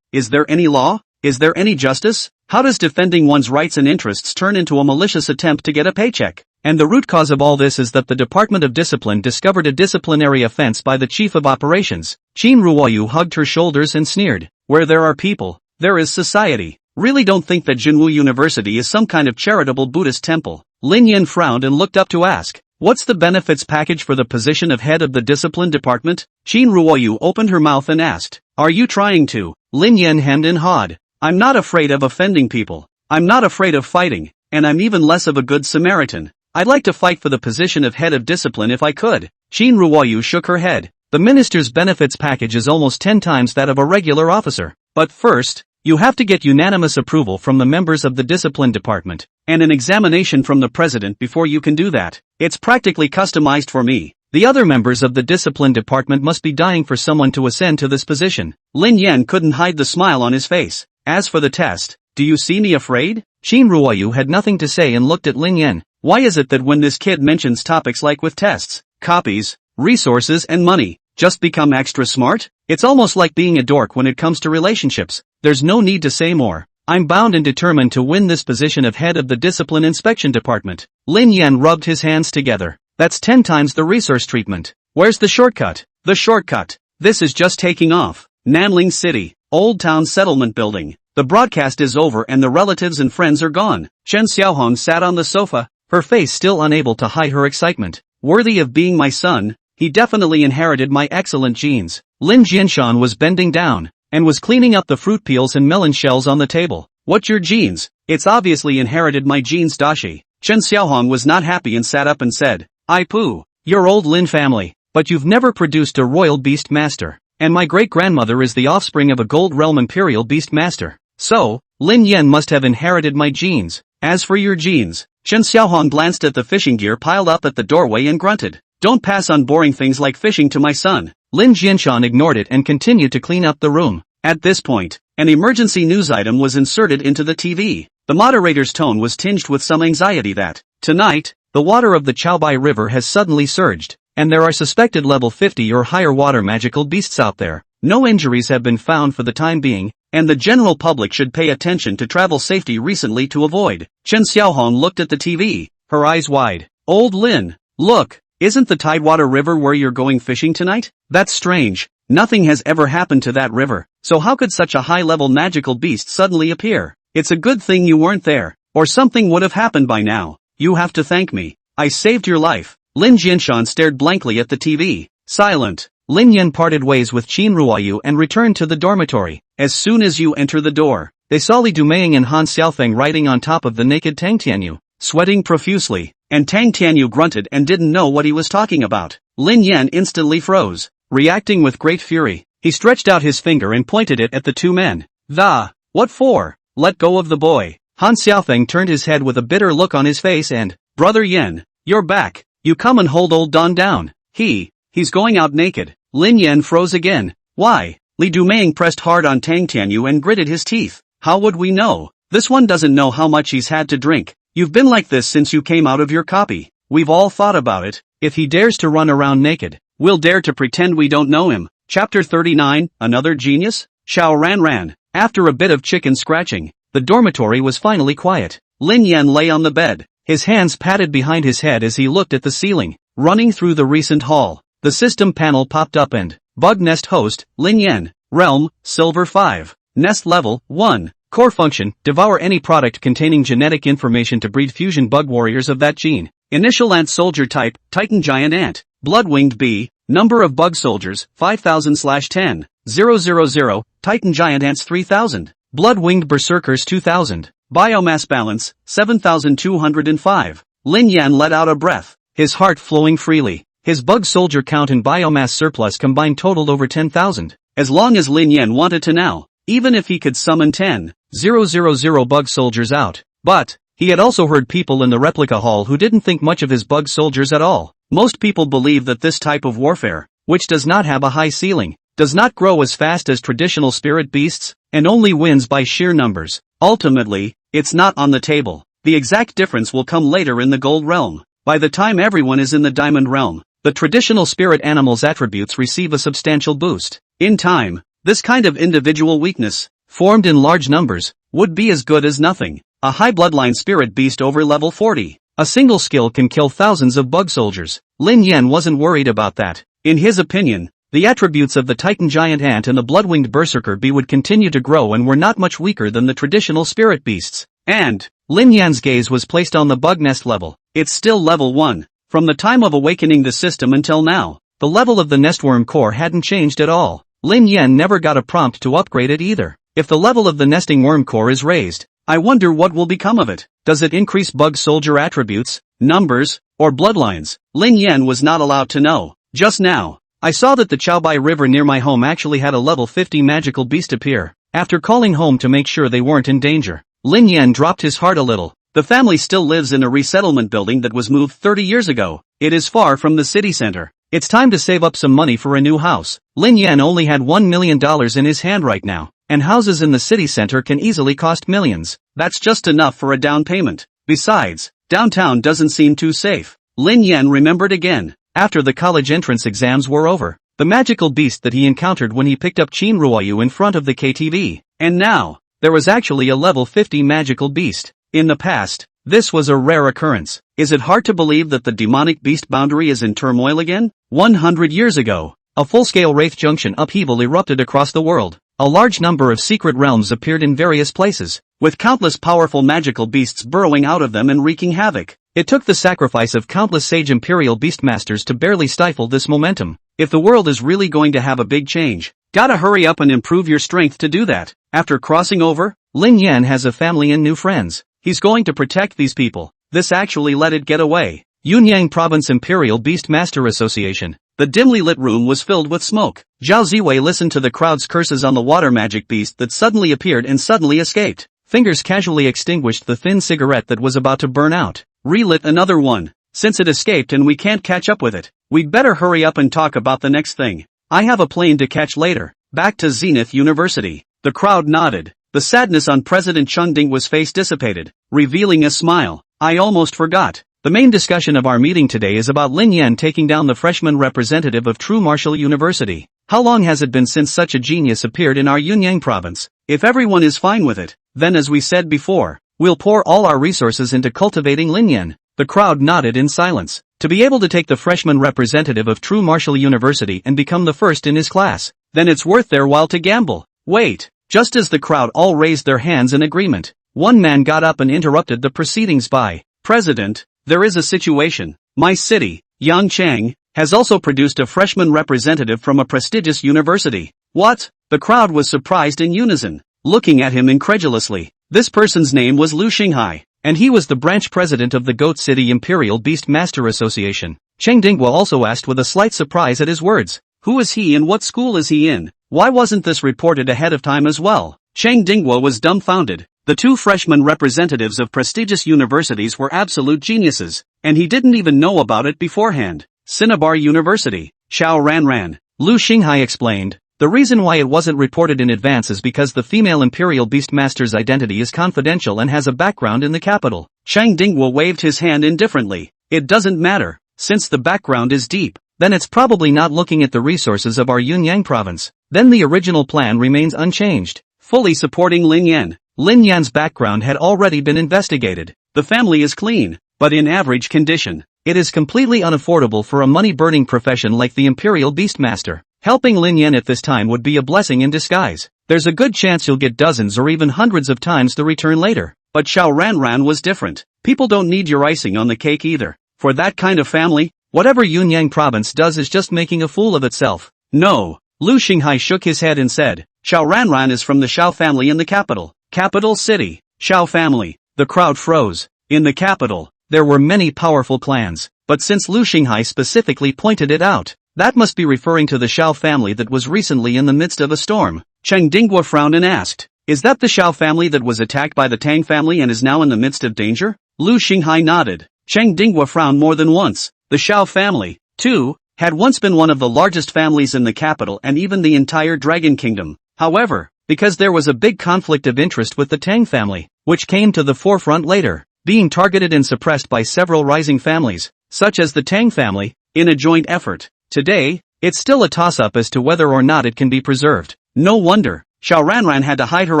Is there any law? Is there any justice? How does defending one's rights and interests turn into a malicious attempt to get a paycheck? And the root cause of all this is that the Department of Discipline discovered a disciplinary offense by the Chief of Operations. Qin Ruoyu hugged her shoulders and sneered. Where there are people, there is society. Really don't think that Jinwu University is some kind of charitable Buddhist temple. Lin Yan frowned and looked up to ask, what's the benefits package for the position of head of the discipline department? Qin Ruoyu opened her mouth and asked, are you trying to? Lin Yan hemmed and hawed. I'm not afraid of offending people. I'm not afraid of fighting, and I'm even less of a good Samaritan. I'd like to fight for the position of head of discipline if I could. Qin Ruoyu shook her head. The minister's benefits package is almost 10 times that of a regular officer. But first, you have to get unanimous approval from the members of the discipline department, and an examination from the president before you can do that. It's practically customized for me. The other members of the discipline department must be dying for someone to ascend to this position. Lin Yan couldn't hide the smile on his face. As for the test, do you see me afraid? Qin Ruoyu had nothing to say and looked at Lin Yan. Why is it that when this kid mentions topics like with tests, copies, resources and money, just become extra smart? It's almost like being a dork when it comes to relationships. There's no need to say more. I'm bound and determined to win this position of head of the discipline inspection department. Lin Yan rubbed his hands together. That's 10 times the resource treatment. Where's the shortcut? The shortcut. This is just taking off. Nanling City, Old Town Settlement Building. The broadcast is over and the relatives and friends are gone. Chen Xiaohong sat on the sofa, her face still unable to hide her excitement. Worthy of being my son, he definitely inherited my excellent genes. Lin Jianshan was bending down, and was cleaning up the fruit peels and melon shells on the table. What's your genes? It's obviously inherited my genes, Dashi. Chen Xiaohong was not happy and sat up and said, I poo. Your old Lin family, but you've never produced a royal beast master. And my great-grandmother is the offspring of a Gold Realm Imperial Beast Master. So, Lin Yan must have inherited my genes. As for your genes, Chen Xiaohong glanced at the fishing gear piled up at the doorway and grunted. Don't pass on boring things like fishing to my son. Lin Jianshan ignored it and continued to clean up the room. At this point, an emergency news item was inserted into the TV. The moderator's tone was tinged with some anxiety that, tonight, the water of the Chaobai River has suddenly surged, and there are suspected level 50 or higher water magical beasts out there. No injuries have been found for the time being, and the general public should pay attention to travel safety recently to avoid. Chen Xiaohong looked at the TV, her eyes wide. Old Lin, look, isn't the Tidewater River where you're going fishing tonight? That's strange. Nothing has ever happened to that river, so how could such a high-level magical beast suddenly appear? It's a good thing you weren't there, or something would have happened by now. You have to thank me. I saved your life. Lin Jianshan stared blankly at the TV. Silent. Lin Yan parted ways with Qin Ruoyu and returned to the dormitory. As soon as you enter the door, they saw Li Dumeiying and Han Xiaofeng riding on top of the naked Tang Tianyu, sweating profusely, and Tang Tianyu grunted and didn't know what he was talking about. Lin Yan instantly froze, reacting with great fury. He stretched out his finger and pointed it at the two men. What for? Let go of the boy. Han Xiaofeng turned his head with a bitter look on his face and, Brother Yan, you're back. You come and hold old Don down. He's going out naked. Lin Yan froze again. Why? Li Dumeiying pressed hard on Tang Tianyu and gritted his teeth. How would we know? This one doesn't know how much he's had to drink. You've been like this since you came out of your copy. We've all thought about it. If he dares to run around naked, we'll dare to pretend we don't know him. Chapter 39, Another Genius? Xiao ran. After a bit of chicken scratching, the dormitory was finally quiet. Lin Yan lay on the bed, his hands patted behind his head as he looked at the ceiling. Running through the recent hall, the system panel popped up and, Bug Nest Host, Lin Yan, Realm, Silver 5, Nest Level, 1, Core Function, devour any product containing genetic information to breed fusion bug warriors of that gene. Initial Ant Soldier Type, Titan Giant Ant, Blood-Winged Bee, Number of Bug Soldiers, 5000/10, 000, Titan Giant Ants 3000, Blood-Winged Berserkers 2000, Biomass Balance, 7205. Lin Yan let out a breath, his heart flowing freely. His bug soldier count and biomass surplus combined totaled over 10,000. As long as Lin Yan wanted to now, even if he could summon 10,000 bug soldiers out. But, he had also heard people in the replica hall who didn't think much of his bug soldiers at all. Most people believe that this type of warfare, which does not have a high ceiling, does not grow as fast as traditional spirit beasts, and only wins by sheer numbers. Ultimately, it's not on the table. The exact difference will come later in the Gold Realm. By the time everyone is in the Diamond Realm, the traditional spirit animal's attributes receive a substantial boost. In time, this kind of individual weakness, formed in large numbers, would be as good as nothing. A high bloodline spirit beast over level 40. A single skill can kill thousands of bug soldiers. Lin Yan wasn't worried about that. In his opinion, the attributes of the Titan Giant Ant and the Bloodwinged Berserker Bee would continue to grow and were not much weaker than the traditional spirit beasts. And Lin Yan's gaze was placed on the bug nest level. It's still level 1. From the time of awakening the system until now, the level of the nestworm core hadn't changed at all. Lin Yan never got a prompt to upgrade it either. If the level of the nesting worm core is raised, I wonder what will become of it. Does it increase bug soldier attributes, numbers, or bloodlines? Lin Yan was not allowed to know. Just now, I saw that the Chaobai River near my home actually had a level 50 magical beast appear. After calling home to make sure they weren't in danger, Lin Yan dropped his heart a little. The family still lives in a resettlement building that was moved 30 years ago. It is far from the city center. It's time to save up some money for a new house. Lin Yan only had $1 million in his hand right now, and houses in the city center can easily cost millions. That's just enough for a down payment. Besides, downtown doesn't seem too safe. Lin Yan remembered again, after the college entrance exams were over, the magical beast that he encountered when he picked up Qin Ruoyu in front of the KTV. And now, there was actually a level 50 magical beast. In the past, this was a rare occurrence. Is it hard to believe that the demonic beast boundary is in turmoil again? 100 years ago, a full-scale Wraith Junction upheaval erupted across the world. A large number of secret realms appeared in various places, with countless powerful magical beasts burrowing out of them and wreaking havoc. It took the sacrifice of countless sage imperial beastmasters to barely stifle this momentum. If the world is really going to have a big change, gotta hurry up and improve your strength to do that. After crossing over, Lin Yan has a family and new friends. He's going to protect these people. This actually let it get away. Yunyang Province Imperial Beastmaster Association. The dimly lit room was filled with smoke. Zhao Ziwei listened to the crowd's curses on the water magic beast that suddenly appeared and suddenly escaped. Fingers casually extinguished the thin cigarette that was about to burn out. Relit another one. Since it escaped and we can't catch up with it, we'd better hurry up and talk about the next thing. I have a plane to catch later. Back to Zenith University. The crowd nodded. The sadness on President Chung Dingwa's face dissipated, revealing a smile. I almost forgot. The main discussion of our meeting today is about Lin Yan taking down the freshman representative of True Martial University. How long has it been since such a genius appeared in our Yunyang province? If everyone is fine with it, then as we said before, we'll pour all our resources into cultivating Lin Yan. The crowd nodded in silence. To be able to take the freshman representative of True Martial University and become the first in his class, then it's worth their while to gamble. Wait. Just as the crowd all raised their hands in agreement, one man got up and interrupted the proceedings by, President, there is a situation. My city, Yangchang, has also produced a freshman representative from a prestigious university. What? The crowd was surprised in unison, looking at him incredulously. This person's name was Lu Xinghai, and he was the branch president of the Goat City Imperial Beast Master Association. Cheng Dingwa also asked with a slight surprise at his words. Who is he and what school is he in? Why wasn't this reported ahead of time as well? Cheng Dingwa was dumbfounded. The two freshman representatives of prestigious universities were absolute geniuses, and he didn't even know about it beforehand. Cinnabar University, Xiao Ranran. Lu Xinghai explained. The reason why it wasn't reported in advance is because the female Imperial Beastmaster's identity is confidential and has a background in the capital. Cheng Dingwa waved his hand indifferently. It doesn't matter. Since the background is deep, then it's probably not looking at the resources of our Yunyang province. Then the original plan remains unchanged, fully supporting Lin Yan. Lin Yan's background had already been investigated. The family is clean, but in average condition. It is completely unaffordable for a money-burning profession like the Imperial Beastmaster. Helping Lin Yan at this time would be a blessing in disguise. There's a good chance you'll get dozens or even hundreds of times the return later. But Xiao Ranran was different. People don't need your icing on the cake either. For that kind of family, whatever Yunyang province does is just making a fool of itself. No. Lu Xinghai shook his head and said, Xiao Ranran is from the Xiao family in the capital. Capital city. Xiao family. The crowd froze. In the capital, there were many powerful clans, but since Lu Xinghai specifically pointed it out, that must be referring to the Xiao family that was recently in the midst of a storm. Cheng Dingwa frowned and asked, is that the Xiao family that was attacked by the Tang family and is now in the midst of danger? Lu Xinghai nodded. Cheng Dingwa frowned more than once. The Xiao family, too, had once been one of the largest families in the capital and even the entire Dragon Kingdom. However, because there was a big conflict of interest with the Tang family, which came to the forefront later, being targeted and suppressed by several rising families, such as the Tang family, in a joint effort. Today, it's still a toss-up as to whether or not it can be preserved. No wonder, Xiao Ranran had to hide her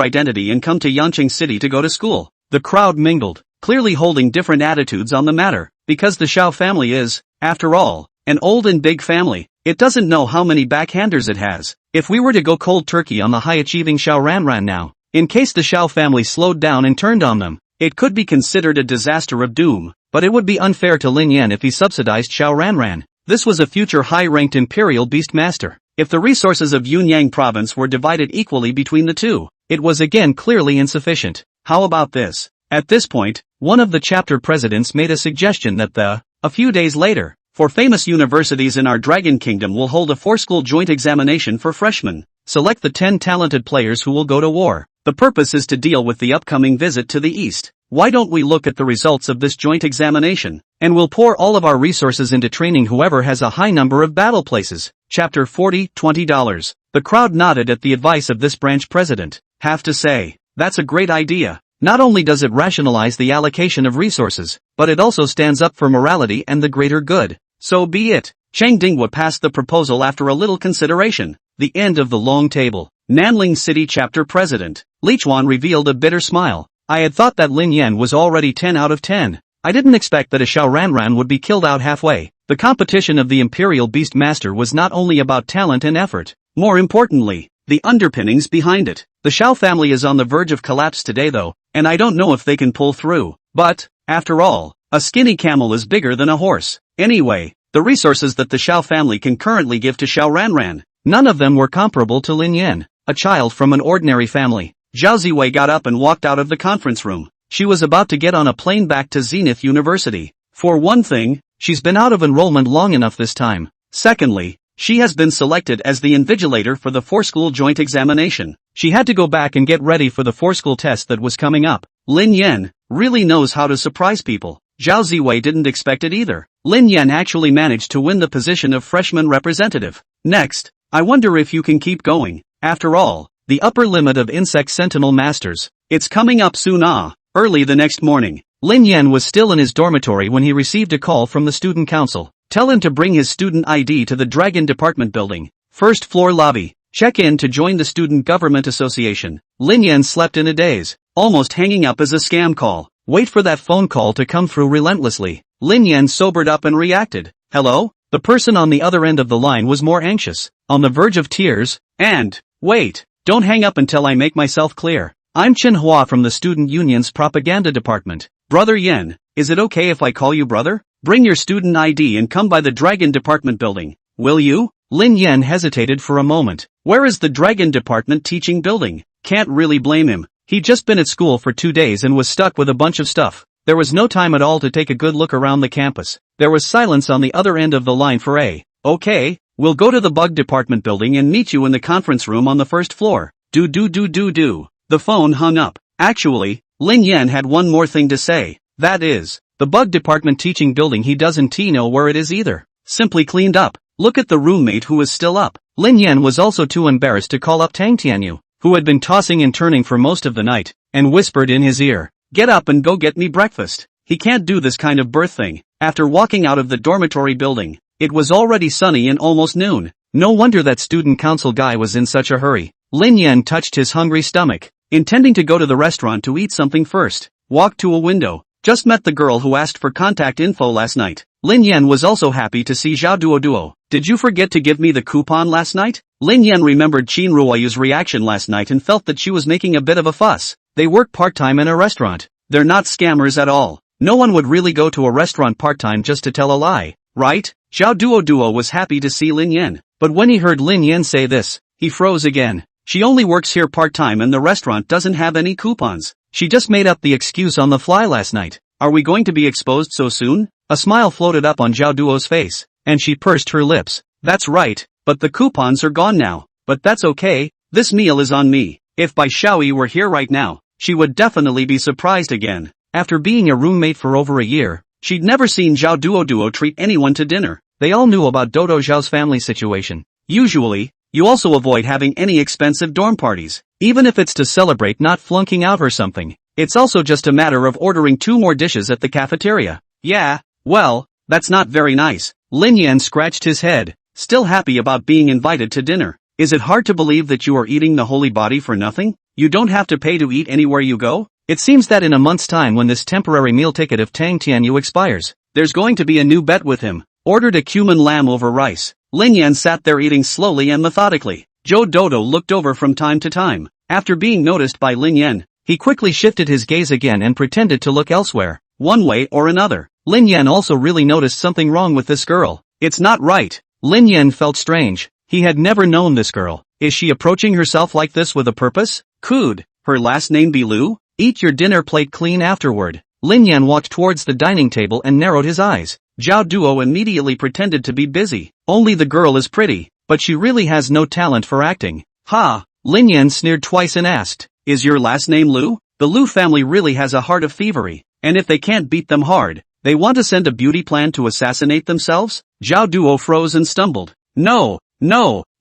identity and come to Yanqing City to go to school. The crowd mingled, clearly holding different attitudes on the matter, because the Xiao family is, after all, an old and big family. It doesn't know how many backhanders it has. If we were to go cold turkey on the high-achieving Xiao Ranran now, in case the Xiao family slowed down and turned on them, it could be considered a disaster of doom, but it would be unfair to Lin Yan if he subsidized Xiao Ranran. This was a future high-ranked imperial beast master. If the resources of Yunyang province were divided equally between the two, it was again clearly insufficient. How about this? At this point, one of the chapter presidents made a suggestion that a few days later, for famous universities in our Dragon Kingdom will hold a 4-school joint examination for freshmen. Select the 10 talented players who will go to war. The purpose is to deal with the upcoming visit to the east. Why don't we look at the results of this joint examination, and we'll pour all of our resources into training whoever has a high number of battle places. Chapter 40, $20. The crowd nodded at the advice of this branch president. Have to say, that's a great idea. Not only does it rationalize the allocation of resources, but it also stands up for morality and the greater good. So be it. Cheng Dinghua passed the proposal after a little consideration. The end of the long table. Nanling City Chapter President Li Chuan revealed a bitter smile. I had thought that Lin Yan was already 10 out of 10. I didn't expect that a Xiao Ranran would be killed out halfway. The competition of the Imperial Beast Master was not only about talent and effort. More importantly, the underpinnings behind it. The Xiao family is on the verge of collapse today though, and I don't know if they can pull through. But, after all, a skinny camel is bigger than a horse. Anyway, the resources that the Xiao family can currently give to Xiao Ranran, none of them were comparable to Lin Yan, a child from an ordinary family. Zhao Ziwei got up and walked out of the conference room. She was about to get on a plane back to Zenith University. For one thing, she's been out of enrollment long enough this time. Secondly, she has been selected as the invigilator for the 4-school joint examination. She had to go back and get ready for the 4-school test that was coming up. Lin Yan really knows how to surprise people. Zhao Ziwei didn't expect it either. Lin Yan actually managed to win the position of freshman representative. Next, I wonder if you can keep going. After all, the upper limit of insect sentinel masters, it's coming up soon. Early the next morning, Lin Yan was still in his dormitory when he received a call from the student council. Tell him to bring his student ID to the Dragon Department building. First floor lobby. Check in to join the Student Government Association. Lin Yan slept in a daze, almost hanging up as a scam call. Wait for that phone call to come through relentlessly. Lin Yan sobered up and reacted. Hello? The person on the other end of the line was more anxious, on the verge of tears, and, wait, don't hang up until I make myself clear. I'm Chen Hua from the Student Union's Propaganda Department. Brother Yen, is it okay if I call you brother? Bring your student ID and come by the Dragon Department building. Will you? Lin Yan hesitated for a moment. Where is the Dragon Department teaching building? Can't really blame him. He'd just been at school for 2 days and was stuck with a bunch of stuff. There was no time at all to take a good look around the campus. There was silence on the other end of the line for okay, we'll go to the Bug Department building and meet you in the conference room on the first floor. Do. The phone hung up. Actually, Lin Yan had one more thing to say. That is, the Bug Department teaching building he doesn't know where it is either. Simply cleaned up. Look at the roommate who was still up. Lin Yan was also too embarrassed to call up Tang Tianyu, who had been tossing and turning for most of the night, and whispered in his ear, "Get up and go get me breakfast." He can't do this kind of birth thing. After walking out of the dormitory building, it was already sunny and almost noon. No wonder that student council guy was in such a hurry. Lin Yan touched his hungry stomach, intending to go to the restaurant to eat something first. Walked to a window. Just met the girl who asked for contact info last night. Lin Yan was also happy to see Zhao Duo. Did you forget to give me the coupon last night? Lin Yan remembered Qin Ruoyu's reaction last night and felt that she was making a bit of a fuss. They work part-time in a restaurant. They're not scammers at all. No one would really go to a restaurant part-time just to tell a lie, right? Zhao Duo was happy to see Lin Yan, but when he heard Lin Yan say this, he froze again. She only works here part-time and the restaurant doesn't have any coupons. She just made up the excuse on the fly last night. Are we going to be exposed so soon? A smile floated up on Zhao Duo's face, and she pursed her lips. That's right, but the coupons are gone now. But that's okay, this meal is on me. If Bai Xiaoyi were here right now, she would definitely be surprised again. After being a roommate for over a year, she'd never seen Zhao Duo treat anyone to dinner. They all knew about Dodo Zhao's family situation. Usually, you also avoid having any expensive dorm parties, even if it's to celebrate not flunking out or something. It's also just a matter of ordering 2 more dishes at the cafeteria. Yeah, well, That's not very nice. Lin Yan scratched his head, still happy about being invited to dinner. Is it hard to believe that you are eating the holy body for nothing? You don't have to pay to eat anywhere you go? It seems that in a month's time when this temporary meal ticket of Tang Tianyu expires, there's going to be a new bet with him. Ordered a cumin lamb over rice. Lin Yan sat there eating slowly and methodically. Joe Dodo looked over from time to time. After being noticed by Lin Yan, he quickly shifted his gaze again and pretended to look elsewhere, one way or another. Lin Yan also really noticed something wrong with this girl. It's not right. Lin Yan felt strange. He had never known this girl. Is she approaching herself like this with a purpose? Could her last name be Lu? Eat your dinner plate clean afterward. Lin Yan walked towards the dining table and narrowed his eyes. Zhao Duo immediately pretended to be busy. Only the girl is pretty, but she really has no talent for acting. Ha! Lin Yan sneered twice and asked, is your last name Lu? The Lu family really has a heart of thievery, and if they can't beat them hard, they want to send a beauty plan to assassinate themselves? Zhao Duo froze and stumbled. No,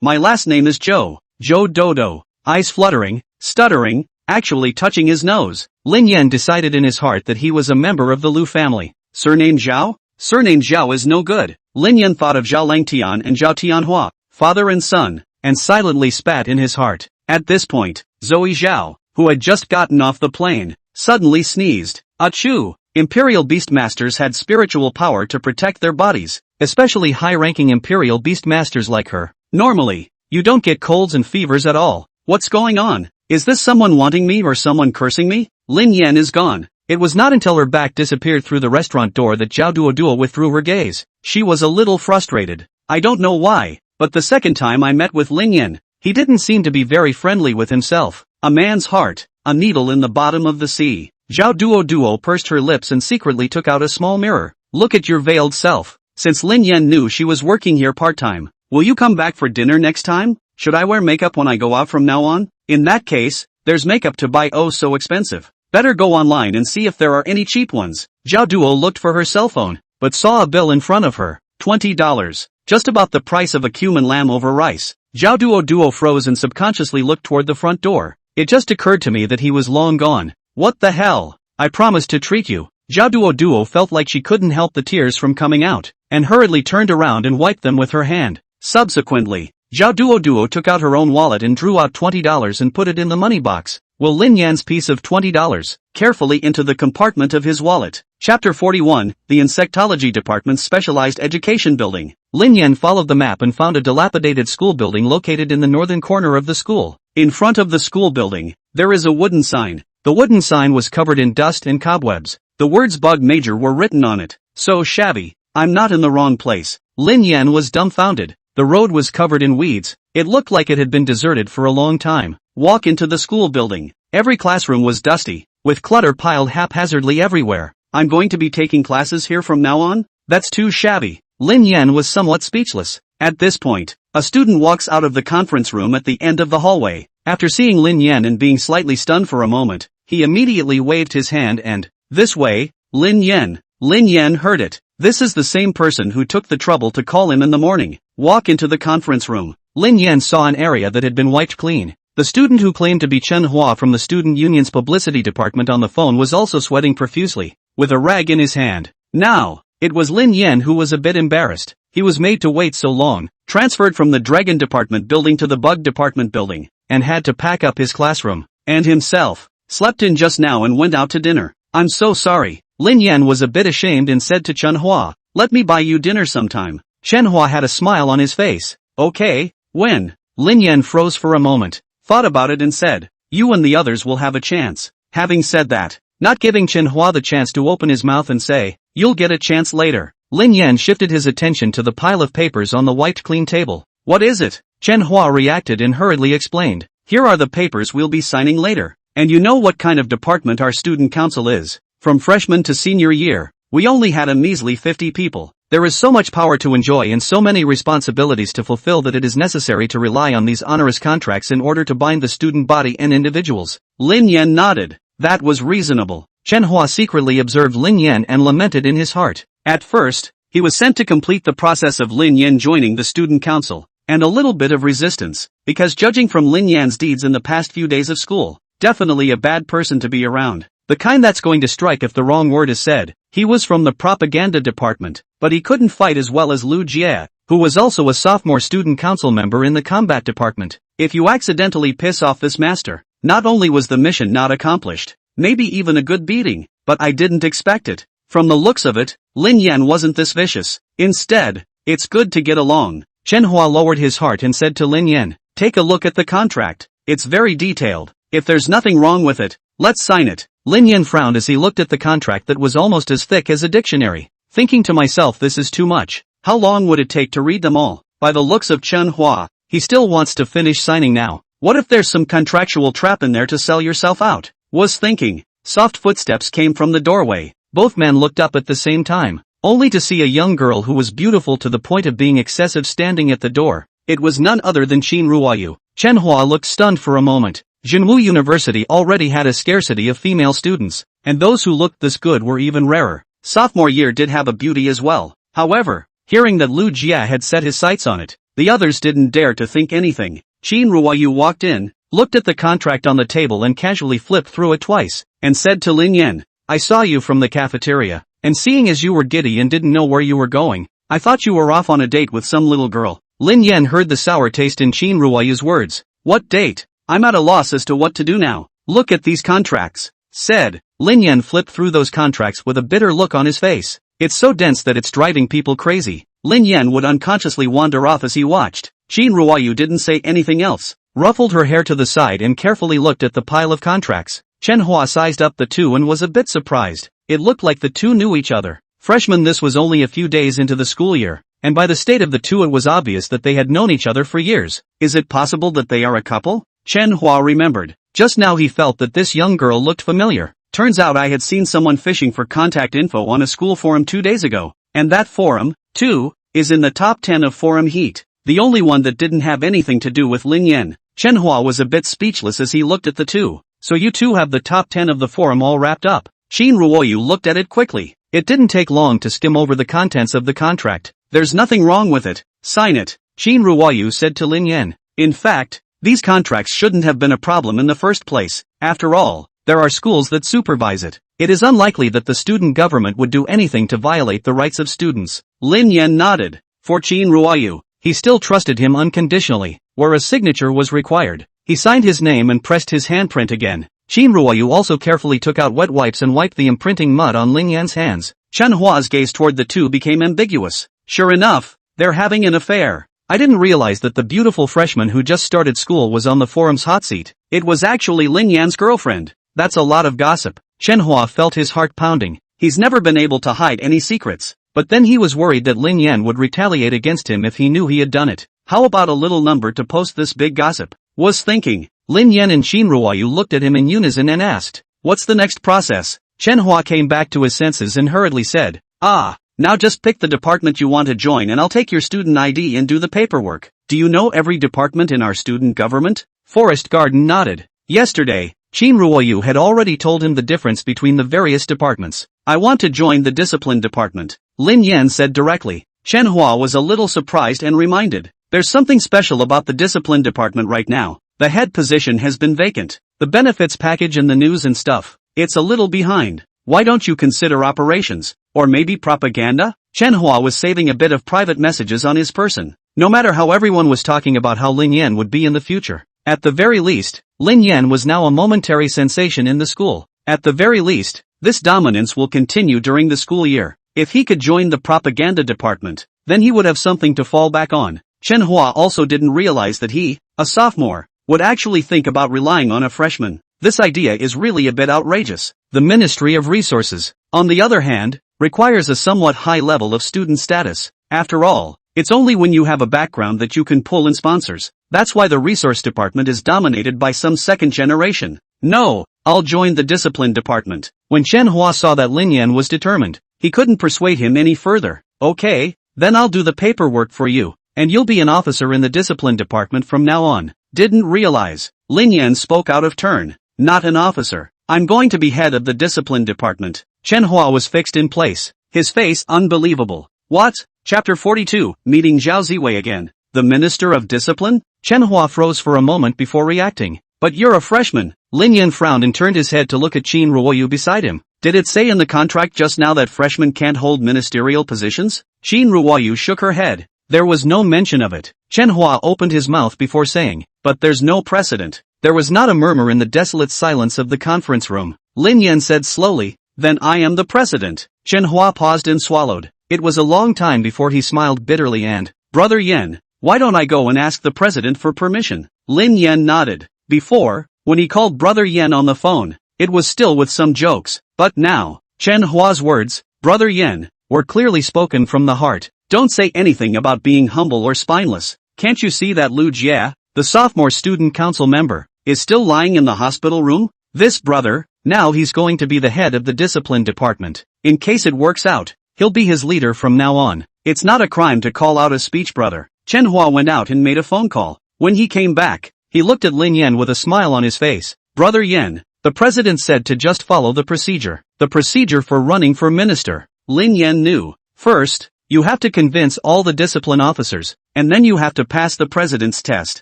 my last name is Joe. Joe Dodo. Eyes fluttering, stuttering, actually touching his nose. Lin Yan decided in his heart that he was a member of the Lu family. Surname Zhao? Surname Zhao is no good. Lin Yan thought of Zhao Langtian and Zhao Tianhua, father and son, and silently spat in his heart. At this point, Zoe Zhao, who had just gotten off the plane, suddenly sneezed. Achoo! Imperial Beastmasters had spiritual power to protect their bodies, especially high-ranking Imperial Beastmasters like her. Normally, you don't get colds and fevers at all. What's going on? Is this someone wanting me or someone cursing me? Lin Yan is gone. It was not until her back disappeared through the restaurant door that Zhao Duo withdrew her gaze. She was a little frustrated. I don't know why, but the second time I met with Lin Yan, he didn't seem to be very friendly with himself. A man's heart, a needle in the bottom of the sea. Zhao Duo pursed her lips and secretly took out a small mirror. Look at your veiled self. Since Lin Yan knew she was working here part-time, will you come back for dinner next time? Should I wear makeup when I go out from now on? In that case, there's makeup to buy so expensive. Better go online and see if there are any cheap ones. Zhao Duo looked for her cell phone, but saw a bill in front of her. $20. Just about the price of a cumin lamb over rice. Zhao Duo froze and subconsciously looked toward the front door. It just occurred to me that he was long gone. What the hell? I promised to treat you. Zhao Duo felt like she couldn't help the tears from coming out, and hurriedly turned around and wiped them with her hand. Subsequently, Zhao Duo took out her own wallet and drew out $20 and put it in the money box. Will Lin Yan's piece of $20 carefully into the compartment of his wallet. Chapter 41, the Insectology Department's Specialized Education Building. Lin Yan followed the map and found a dilapidated school building located in the northern corner of the school. In front of the school building, there is a wooden sign. The wooden sign was covered in dust and cobwebs. The words Bug Major were written on it. So shabby. I'm not in the wrong place. Lin Yan was dumbfounded. The road was covered in weeds. It looked like it had been deserted for a long time. Walk into the school building. Every classroom was dusty, with clutter piled haphazardly everywhere. I'm going to be taking classes here from now on? That's too shabby. Lin Yan was somewhat speechless. At this point, a student walks out of the conference room at the end of the hallway. After seeing Lin Yan and being slightly stunned for a moment, he immediately waved his hand and, this way, Lin Yan. Lin Yan heard it. This is the same person who took the trouble to call him in the morning. Walk into the conference room. Lin Yan saw an area that had been wiped clean. The student who claimed to be Chen Hua from the student union's publicity department on the phone was also sweating profusely, with a rag in his hand. Now, it was Lin Yan who was a bit embarrassed. He was made to wait so long, transferred from the Dragon Department building to the Bug Department building, and had to pack up his classroom, and himself, slept in just now and went out to dinner. I'm so sorry. Lin Yan was a bit ashamed and said to Chen Hua, let me buy you dinner sometime. Chen Hua had a smile on his face. Okay, when? Lin Yan froze for a moment, thought about it and said, you and the others will have a chance. Having said that, not giving Chen Hua the chance to open his mouth and say, you'll get a chance later, Lin Yan shifted his attention to the pile of papers on the wiped clean table. What is it? Chen Hua reacted and hurriedly explained. Here are the papers we'll be signing later. And you know what kind of department our student council is. From freshman to senior year, we only had a measly 50 people. There is so much power to enjoy and so many responsibilities to fulfill that it is necessary to rely on these onerous contracts in order to bind the student body and individuals. Lin Yan nodded. That was reasonable. Chen Hua secretly observed Lin Yan and lamented in his heart. At first, he was sent to complete the process of Lin Yan joining the student council, and a little bit of resistance, because judging from Lin Yan's deeds in the past few days of school, definitely a bad person to be around. The kind that's going to strike if the wrong word is said. He was from the propaganda department, but he couldn't fight as well as Lu Jie, who was also a sophomore student council member in the combat department. If you accidentally piss off this master, not only was the mission not accomplished, maybe even a good beating, but I didn't expect it. From the looks of it, Lin Yan wasn't this vicious. Instead, it's good to get along. Manhwa lowered his heart and said to Lin Yan, take a look at the contract. It's very detailed. If there's nothing wrong with it, let's sign it. Lin Yan frowned as he looked at the contract that was almost as thick as a dictionary. Thinking to myself, this is too much. How long would it take to read them all? By the looks of Manhwa, he still wants to finish signing now. What if there's some contractual trap in there to sell yourself out? Was thinking. Soft footsteps came from the doorway. Both men looked up at the same time, only to see a young girl who was beautiful to the point of being excessive standing at the door. It was none other than Qin Ruoyu. Manhwa looked stunned for a moment. Jinwu University already had a scarcity of female students, and those who looked this good were even rarer. Sophomore year did have a beauty as well. However, hearing that Lu Jie had set his sights on it, the others didn't dare to think anything. Qin Ruoyu walked in, looked at the contract on the table and casually flipped through it twice, and said to Lin Yan, I saw you from the cafeteria, and seeing as you were giddy and didn't know where you were going, I thought you were off on a date with some little girl. Lin Yan heard the sour taste in Qin Ruoyu's words. What date? I'm at a loss as to what to do now. Look at these contracts, said. Lin Yan flipped through those contracts with a bitter look on his face. It's so dense that it's driving people crazy. Lin Yan would unconsciously wander off as he watched. Qin Ruoyu didn't say anything else, ruffled her hair to the side and carefully looked at the pile of contracts. Manhwa sized up the two and was a bit surprised. It looked like the two knew each other. Freshmen, this was only a few days into the school year, and by the state of the two it was obvious that they had known each other for years. Is it possible that they are a couple? Manhwa remembered. Just now he felt that this young girl looked familiar. Turns out I had seen someone fishing for contact info on a school forum 2 days ago, and that forum, too, is in the top 10 of forum heat. The only one that didn't have anything to do with Lin Yan. Manhwa was a bit speechless as he looked at the two. So you two have the top 10 of the forum all wrapped up. Qin Ruoyu looked at it quickly. It didn't take long to skim over the contents of the contract. There's nothing wrong with it. Sign it. Qin Ruoyu said to Lin Yan. In fact, these contracts shouldn't have been a problem in the first place. After all, there are schools that supervise it. It is unlikely that the student government would do anything to violate the rights of students. Lin Yan nodded. For Qin Ruoyu, he still trusted him unconditionally, where a signature was required. He signed his name and pressed his handprint again. Qin Ruoyu also carefully took out wet wipes and wiped the imprinting mud on Lin Yan's hands. Manhwa's gaze toward the two became ambiguous. Sure enough, they're having an affair. I didn't realize that the beautiful freshman who just started school was on the forum's hot seat. It was actually Lin Yan's girlfriend. That's a lot of gossip. Manhwa felt his heart pounding. He's never been able to hide any secrets. But then he was worried that Lin Yan would retaliate against him if he knew he had done it. How about a little number to post this big gossip? Was thinking. Lin Yan and Qin Ruoyu looked at him in unison and asked, what's the next process? Manhwa came back to his senses and hurriedly said, now just pick the department you want to join and I'll take your student ID and do the paperwork. Do you know every department in our student government? Forest Garden nodded. Yesterday, Qin Ruoyu had already told him the difference between the various departments. I want to join the discipline department, Lin Yan said directly. Manhwa was a little surprised and reminded. There's something special about the discipline department right now. The head position has been vacant. The benefits package and the news and stuff, it's a little behind. Why don't you consider operations? Or maybe propaganda? Manhwa was saving a bit of private messages on his person. No matter how everyone was talking about how Lin Yan would be in the future. At the very least, Lin Yan was now a momentary sensation in the school. At the very least, this dominance will continue during the school year. If he could join the propaganda department, then he would have something to fall back on. Manhwa also didn't realize that he, a sophomore, would actually think about relying on a freshman. This idea is really a bit outrageous. The Ministry of Resources, on the other hand, requires a somewhat high level of student status. After all, it's only when you have a background that you can pull in sponsors. That's why the resource department is dominated by some second generation. No, I'll join the discipline department. When Manhwa saw that Lin Yan was determined, he couldn't persuade him any further. Okay, then I'll do the paperwork for you, and you'll be an officer in the discipline department from now on. Didn't realize. Lin Yan spoke out of turn. Not an officer. I'm going to be head of the discipline department. Manhwa was fixed in place. His face unbelievable. What? Chapter 42, meeting Zhao Ziwei again. The Minister of Discipline? Manhwa froze for a moment before reacting. But you're a freshman. Lin Yan frowned and turned his head to look at Qin Ruoyu beside him. Did it say in the contract just now that freshmen can't hold ministerial positions? Qin Ruoyu shook her head. There was no mention of it. Chen Hua opened his mouth before saying, but there's no precedent. There was not a murmur in the desolate silence of the conference room. Lin Yan said slowly, then I am the precedent. Chen Hua paused and swallowed. It was a long time before he smiled bitterly and, Brother Yan, why don't I go and ask the president for permission? Lin Yan nodded. Before, when he called Brother Yan on the phone, it was still with some jokes, but now, Chen Hua's words, Brother Yan, were clearly spoken from the heart. Don't say anything about being humble or spineless. Can't you see that Lu Jia, the sophomore student council member, is still lying in the hospital room? This brother, now he's going to be the head of the discipline department. In case it works out, he'll be his leader from now on. It's not a crime to call out a speech brother. Chen Hua went out and made a phone call. When he came back, he looked at Lin Yan with a smile on his face. Brother Yan, the president said to just follow the procedure. The procedure for running for minister. Lin Yan knew. First, you have to convince all the discipline officers, and then you have to pass the president's test.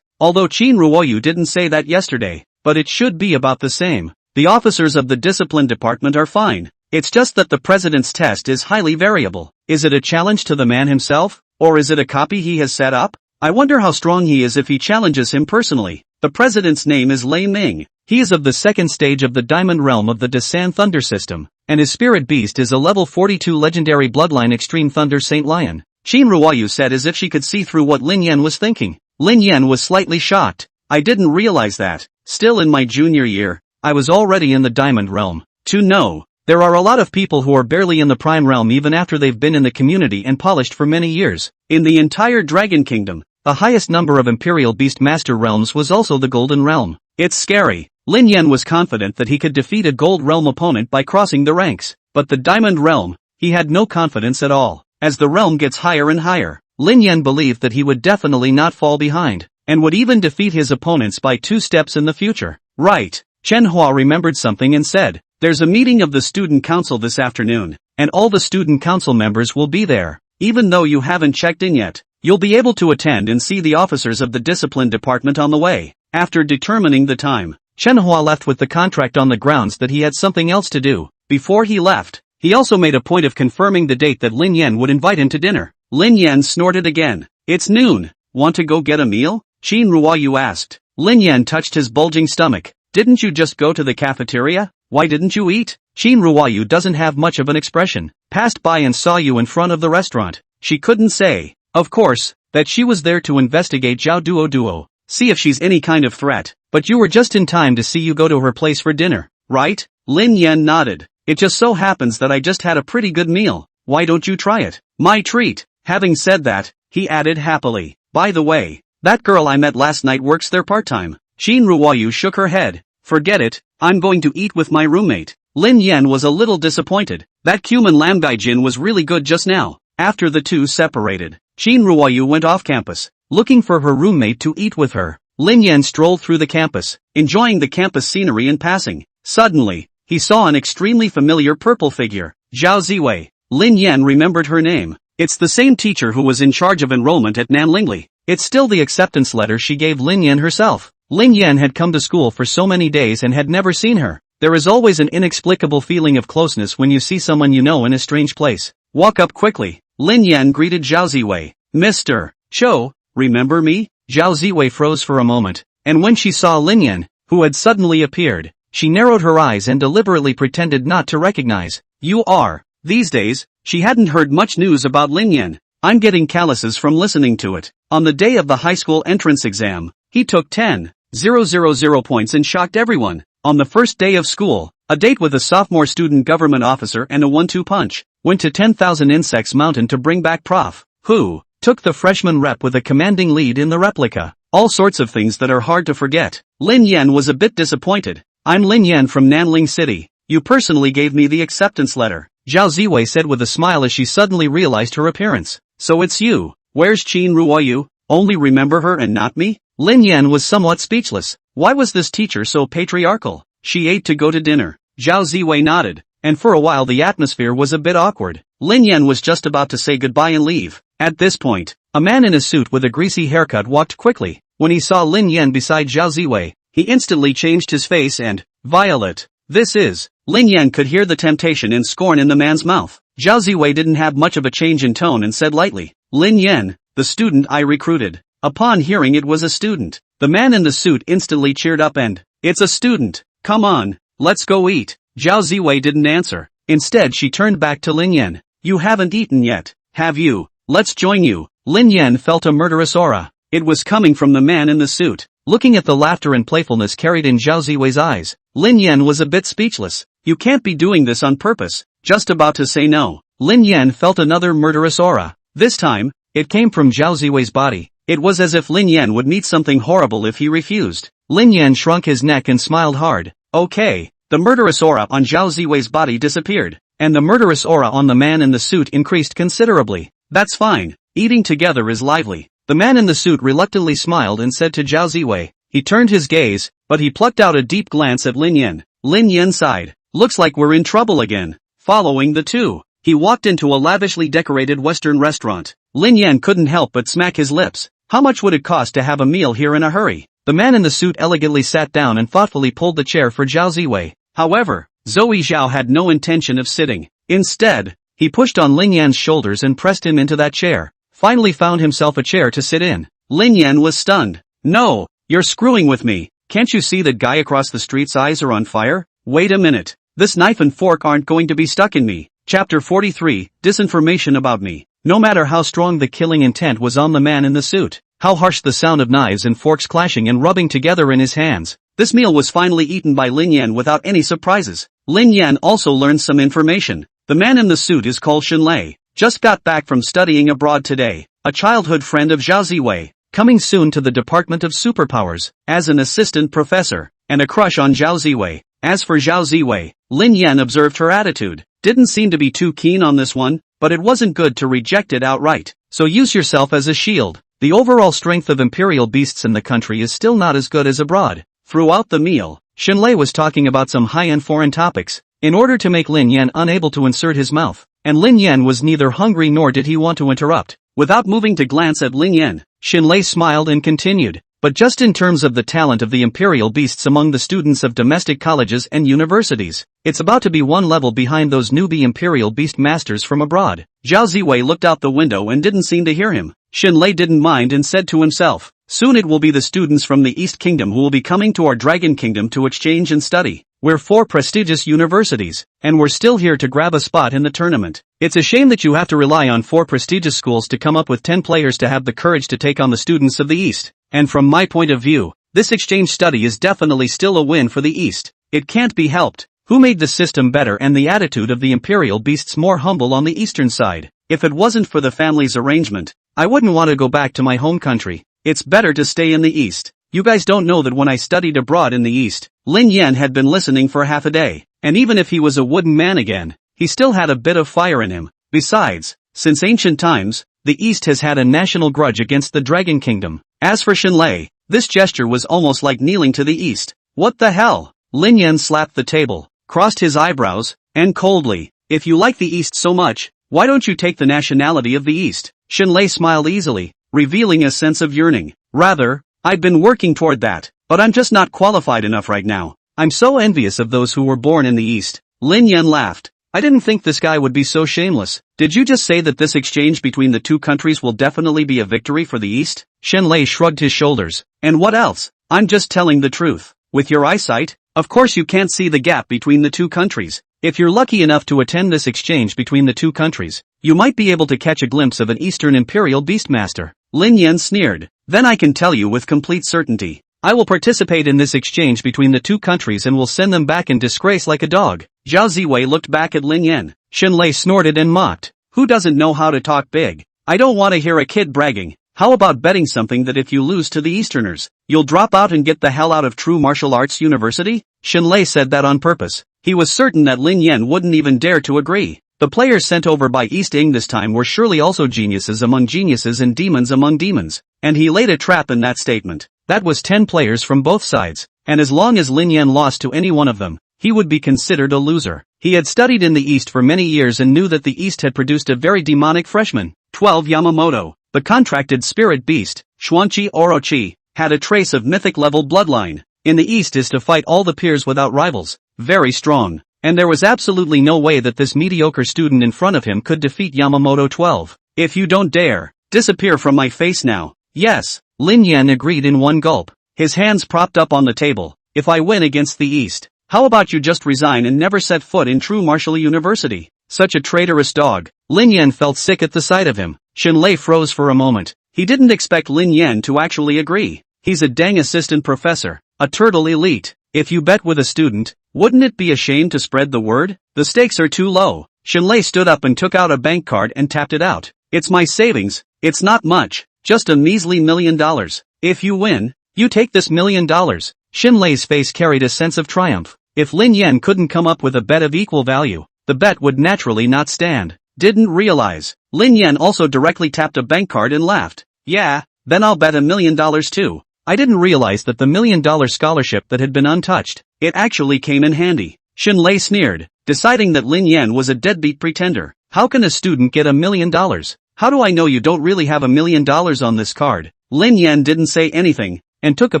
Although Qin Ruoyu didn't say that yesterday, but it should be about the same. The officers of the discipline department are fine. It's just that the president's test is highly variable. Is it a challenge to the man himself, or is it a copy he has set up? I wonder how strong he is if he challenges him personally. The president's name is Lei Ming. He is of the second stage of the Diamond Realm of the Desan Thunder System, and his spirit beast is a level 42 legendary bloodline Extreme Thunder Saint Lion. Qin Ruoyu said as if she could see through what Lin Yan was thinking. Lin Yan was slightly shocked. I didn't realize that. Still in my junior year, I was already in the Diamond Realm. To know, there are a lot of people who are barely in the Prime Realm even after they've been in the community and polished for many years. In the entire Dragon Kingdom, the highest number of Imperial Beast Master Realms was also the Golden Realm. It's scary. Lin Yan was confident that he could defeat a Gold Realm opponent by crossing the ranks, but the Diamond Realm, he had no confidence at all. As the realm gets higher and higher, Lin Yan believed that he would definitely not fall behind, and would even defeat his opponents by 2 steps in the future. Right. Chen Hua remembered something and said, there's a meeting of the student council this afternoon, and all the student council members will be there. Even though you haven't checked in yet, you'll be able to attend and see the officers of the discipline department on the way. After determining the time, Chen Hua left with the contract on the grounds that he had something else to do. Before he left, he also made a point of confirming the date that Lin Yan would invite him to dinner. Lin Yan snorted again. It's noon. Want to go get a meal? Qin Ruoyu asked. Lin Yan touched his bulging stomach. Didn't you just go to the cafeteria? Why didn't you eat? Qin Ruoyu doesn't have much of an expression. Passed by and saw you in front of the restaurant. She couldn't say, of course, that she was there to investigate Zhao Duo, see if she's any kind of threat. But you were just in time to see you go to her place for dinner, right? Lin Yan nodded. It just so happens that I just had a pretty good meal. Why don't you try it? My treat. Having said that, he added happily. By the way, that girl I met last night works there part-time. Qin Ruoyu shook her head. Forget it, I'm going to eat with my roommate. Lin Yan was a little disappointed. That cumin lamb gaijin was really good just now. After the two separated, Qin Ruoyu went off campus, looking for her roommate to eat with her. Lin Yan strolled through the campus, enjoying the campus scenery and passing. Suddenly, he saw an extremely familiar purple figure, Zhao Ziwei. Lin Yan remembered her name. It's the same teacher who was in charge of enrollment at Nanlingli. It's still the acceptance letter she gave Lin Yan herself. Lin Yan had come to school for so many days and had never seen her. There is always an inexplicable feeling of closeness when you see someone you know in a strange place. Walk up quickly. Lin Yan greeted Zhao Ziwei. Mr. Cho, remember me? Zhao Ziwei froze for a moment, and when she saw Lin Yan, who had suddenly appeared, she narrowed her eyes and deliberately pretended not to recognize. You are. These days, she hadn't heard much news about Lin Yan. I'm getting calluses from listening to it. On the day of the high school entrance exam, he took 10,000 points and shocked everyone. On the first day of school, a date with a sophomore student government officer and a 1-2 punch, went to 10,000 Insects Mountain to bring back Prof. Who took the freshman rep with a commanding lead in the replica. All sorts of things that are hard to forget. Lin Yan was a bit disappointed. I'm Lin Yan from Nanling City. You personally gave me the acceptance letter, Zhao Ziwei said with a smile as she suddenly realized her appearance. So it's you. Where's Qin Ruoyu? Only remember her and not me? Lin Yan was somewhat speechless. Why was this teacher so patriarchal? She ate to go to dinner. Zhao Ziwei nodded, and for a while the atmosphere was a bit awkward. Lin Yan was just about to say goodbye and leave. At this point, a man in a suit with a greasy haircut walked quickly. When he saw Lin Yan beside Zhao Ziwei, he instantly changed his face and, Violet. This is. Lin Yan could hear the temptation and scorn in the man's mouth. Zhao Ziwei didn't have much of a change in tone and said lightly, Lin Yan, the student I recruited. Upon hearing it was a student, the man in the suit instantly cheered up and, it's a student. Come on, let's go eat. Zhao Ziwei didn't answer. Instead she turned back to Lin Yan. You haven't eaten yet, have you? Let's join you. Lin Yan felt a murderous aura. It was coming from the man in the suit. Looking at the laughter and playfulness carried in Zhao Ziwei's eyes, Lin Yan was a bit speechless. You can't be doing this on purpose. Just about to say no. Lin Yan felt another murderous aura. This time, it came from Zhao Ziwei's body. It was as if Lin Yan would meet something horrible if he refused. Lin Yan shrunk his neck and smiled hard. Okay. The murderous aura on Zhao Ziwei's body disappeared, and the murderous aura on the man in the suit increased considerably. That's fine. Eating together is lively. The man in the suit reluctantly smiled and said to Zhao Ziwei. He turned his gaze, but he plucked out a deep glance at Lin Yan. Lin Yan sighed. Looks like we're in trouble again. Following the two, he walked into a lavishly decorated Western restaurant. Lin Yan couldn't help but smack his lips. How much would it cost to have a meal here in a hurry? The man in the suit elegantly sat down and thoughtfully pulled the chair for Zhao Ziwei. However, Zoe Zhao had no intention of sitting. Instead, he pushed on Lin Yan's shoulders and pressed him into that chair. Finally found himself a chair to sit in. Lin Yan was stunned. No, you're screwing with me. Can't you see that guy across the street's eyes are on fire? Wait a minute. This knife and fork aren't going to be stuck in me. Chapter 43, Disinformation about me. No matter how strong the killing intent was on the man in the suit, how harsh the sound of knives and forks clashing and rubbing together in his hands, this meal was finally eaten by Lin Yan without any surprises. Lin Yan also learned some information. The man in the suit is called Shenlei. Just got back from studying abroad today. A childhood friend of Zhao Ziwei. Coming soon to the Department of Superpowers, as an assistant professor, and a crush on Zhao Ziwei. As for Zhao Ziwei, Lin Yan observed her attitude. Didn't seem to be too keen on this one, but it wasn't good to reject it outright. So use yourself as a shield. The overall strength of imperial beasts in the country is still not as good as abroad. Throughout the meal, Shenlei was talking about some high-end foreign topics, in order to make Lin Yan unable to insert his mouth, and Lin Yan was neither hungry nor did he want to interrupt. Without moving to glance at Lin Yan, Shenlei smiled and continued. But just in terms of the talent of the imperial beasts among the students of domestic colleges and universities, it's about to be one level behind those newbie imperial beast masters from abroad. Zhao Ziwei looked out the window and didn't seem to hear him. Shenlei didn't mind and said to himself, soon it will be the students from the East Kingdom who will be coming to our Dragon Kingdom to exchange and study. We're 4 prestigious universities, and we're still here to grab a spot in the tournament. It's a shame that you have to rely on 4 prestigious schools to come up with 10 players to have the courage to take on the students of the East. And from my point of view, this exchange study is definitely still a win for the East. It can't be helped. Who made the system better and the attitude of the imperial beasts more humble on the eastern side? If it wasn't for the family's arrangement, I wouldn't want to go back to my home country. It's better to stay in the East. You guys don't know that when I studied abroad in the East, Lin Yan had been listening for half a day, and even if he was a wooden man again, he still had a bit of fire in him. Besides, since ancient times, the East has had a national grudge against the Dragon Kingdom. As for Shenlei, this gesture was almost like kneeling to the East. What the hell? Lin Yan slapped the table, crossed his eyebrows, and coldly, if you like the East so much, why don't you take the nationality of the East? Shenlei smiled easily, revealing a sense of yearning. Rather, I've been working toward that, but I'm just not qualified enough right now. I'm so envious of those who were born in the East. Lin Yan laughed. I didn't think this guy would be so shameless. Did you just say that this exchange between the two countries will definitely be a victory for the East? Shenlei shrugged his shoulders. And what else? I'm just telling the truth. With your eyesight, of course you can't see the gap between the two countries. If you're lucky enough to attend this exchange between the two countries, you might be able to catch a glimpse of an Eastern Imperial Beastmaster. Lin Yan sneered. Then I can tell you with complete certainty, I will participate in this exchange between the two countries and will send them back in disgrace like a dog. Zhao Ziwei looked back at Lin Yan. Shenlei snorted and mocked. Who doesn't know how to talk big? I don't want to hear a kid bragging. How about betting something that if you lose to the Easterners, you'll drop out and get the hell out of True Martial Arts University? Shenlei said that on purpose. He was certain that Lin Yan wouldn't even dare to agree. The players sent over by East Ing this time were surely also geniuses among geniuses and demons among demons. And he laid a trap in that statement. That was 10 players from both sides, and as long as Lin Yan lost to any one of them, he would be considered a loser. He had studied in the East for many years and knew that the East had produced a very demonic freshman. 12 Yamamoto, the contracted spirit beast, Xuanqi Orochi, had a trace of mythic-level bloodline. in the east is to fight all the peers without rivals, very strong. And there was absolutely no way that this mediocre student in front of him could defeat Yamamoto 12. If you don't dare, disappear from my face now. Yes, Lin Yan agreed in one gulp, his hands propped up on the table. If I win against the East, how about you just resign and never set foot in true martial university? Such a traitorous dog. Lin Yan felt sick at the sight of him. Shenlei froze for a moment. He didn't expect Lin Yan to actually agree. He's a dang assistant professor, a turtle elite. If you bet with a student, wouldn't it be a shame to spread the word? The stakes are too low. Shenlei stood up and took out a bank card and tapped it out. It's my savings. It's not much, just a measly $1 million. If you win, you take this $1 million. Shenlei's face carried a sense of triumph. If Lin Yan couldn't come up with a bet of equal value, the bet would naturally not stand. Didn't realize. Lin Yan also directly tapped a bank card and laughed. Yeah, then I'll bet $1 million too. I didn't realize that the $1 million scholarship that had been untouched, it actually came in handy. Shenlei sneered, deciding that Lin Yan was a deadbeat pretender. How can a student get $1 million? How do I know you don't really have $1 million on this card? Lin Yan didn't say anything, and took a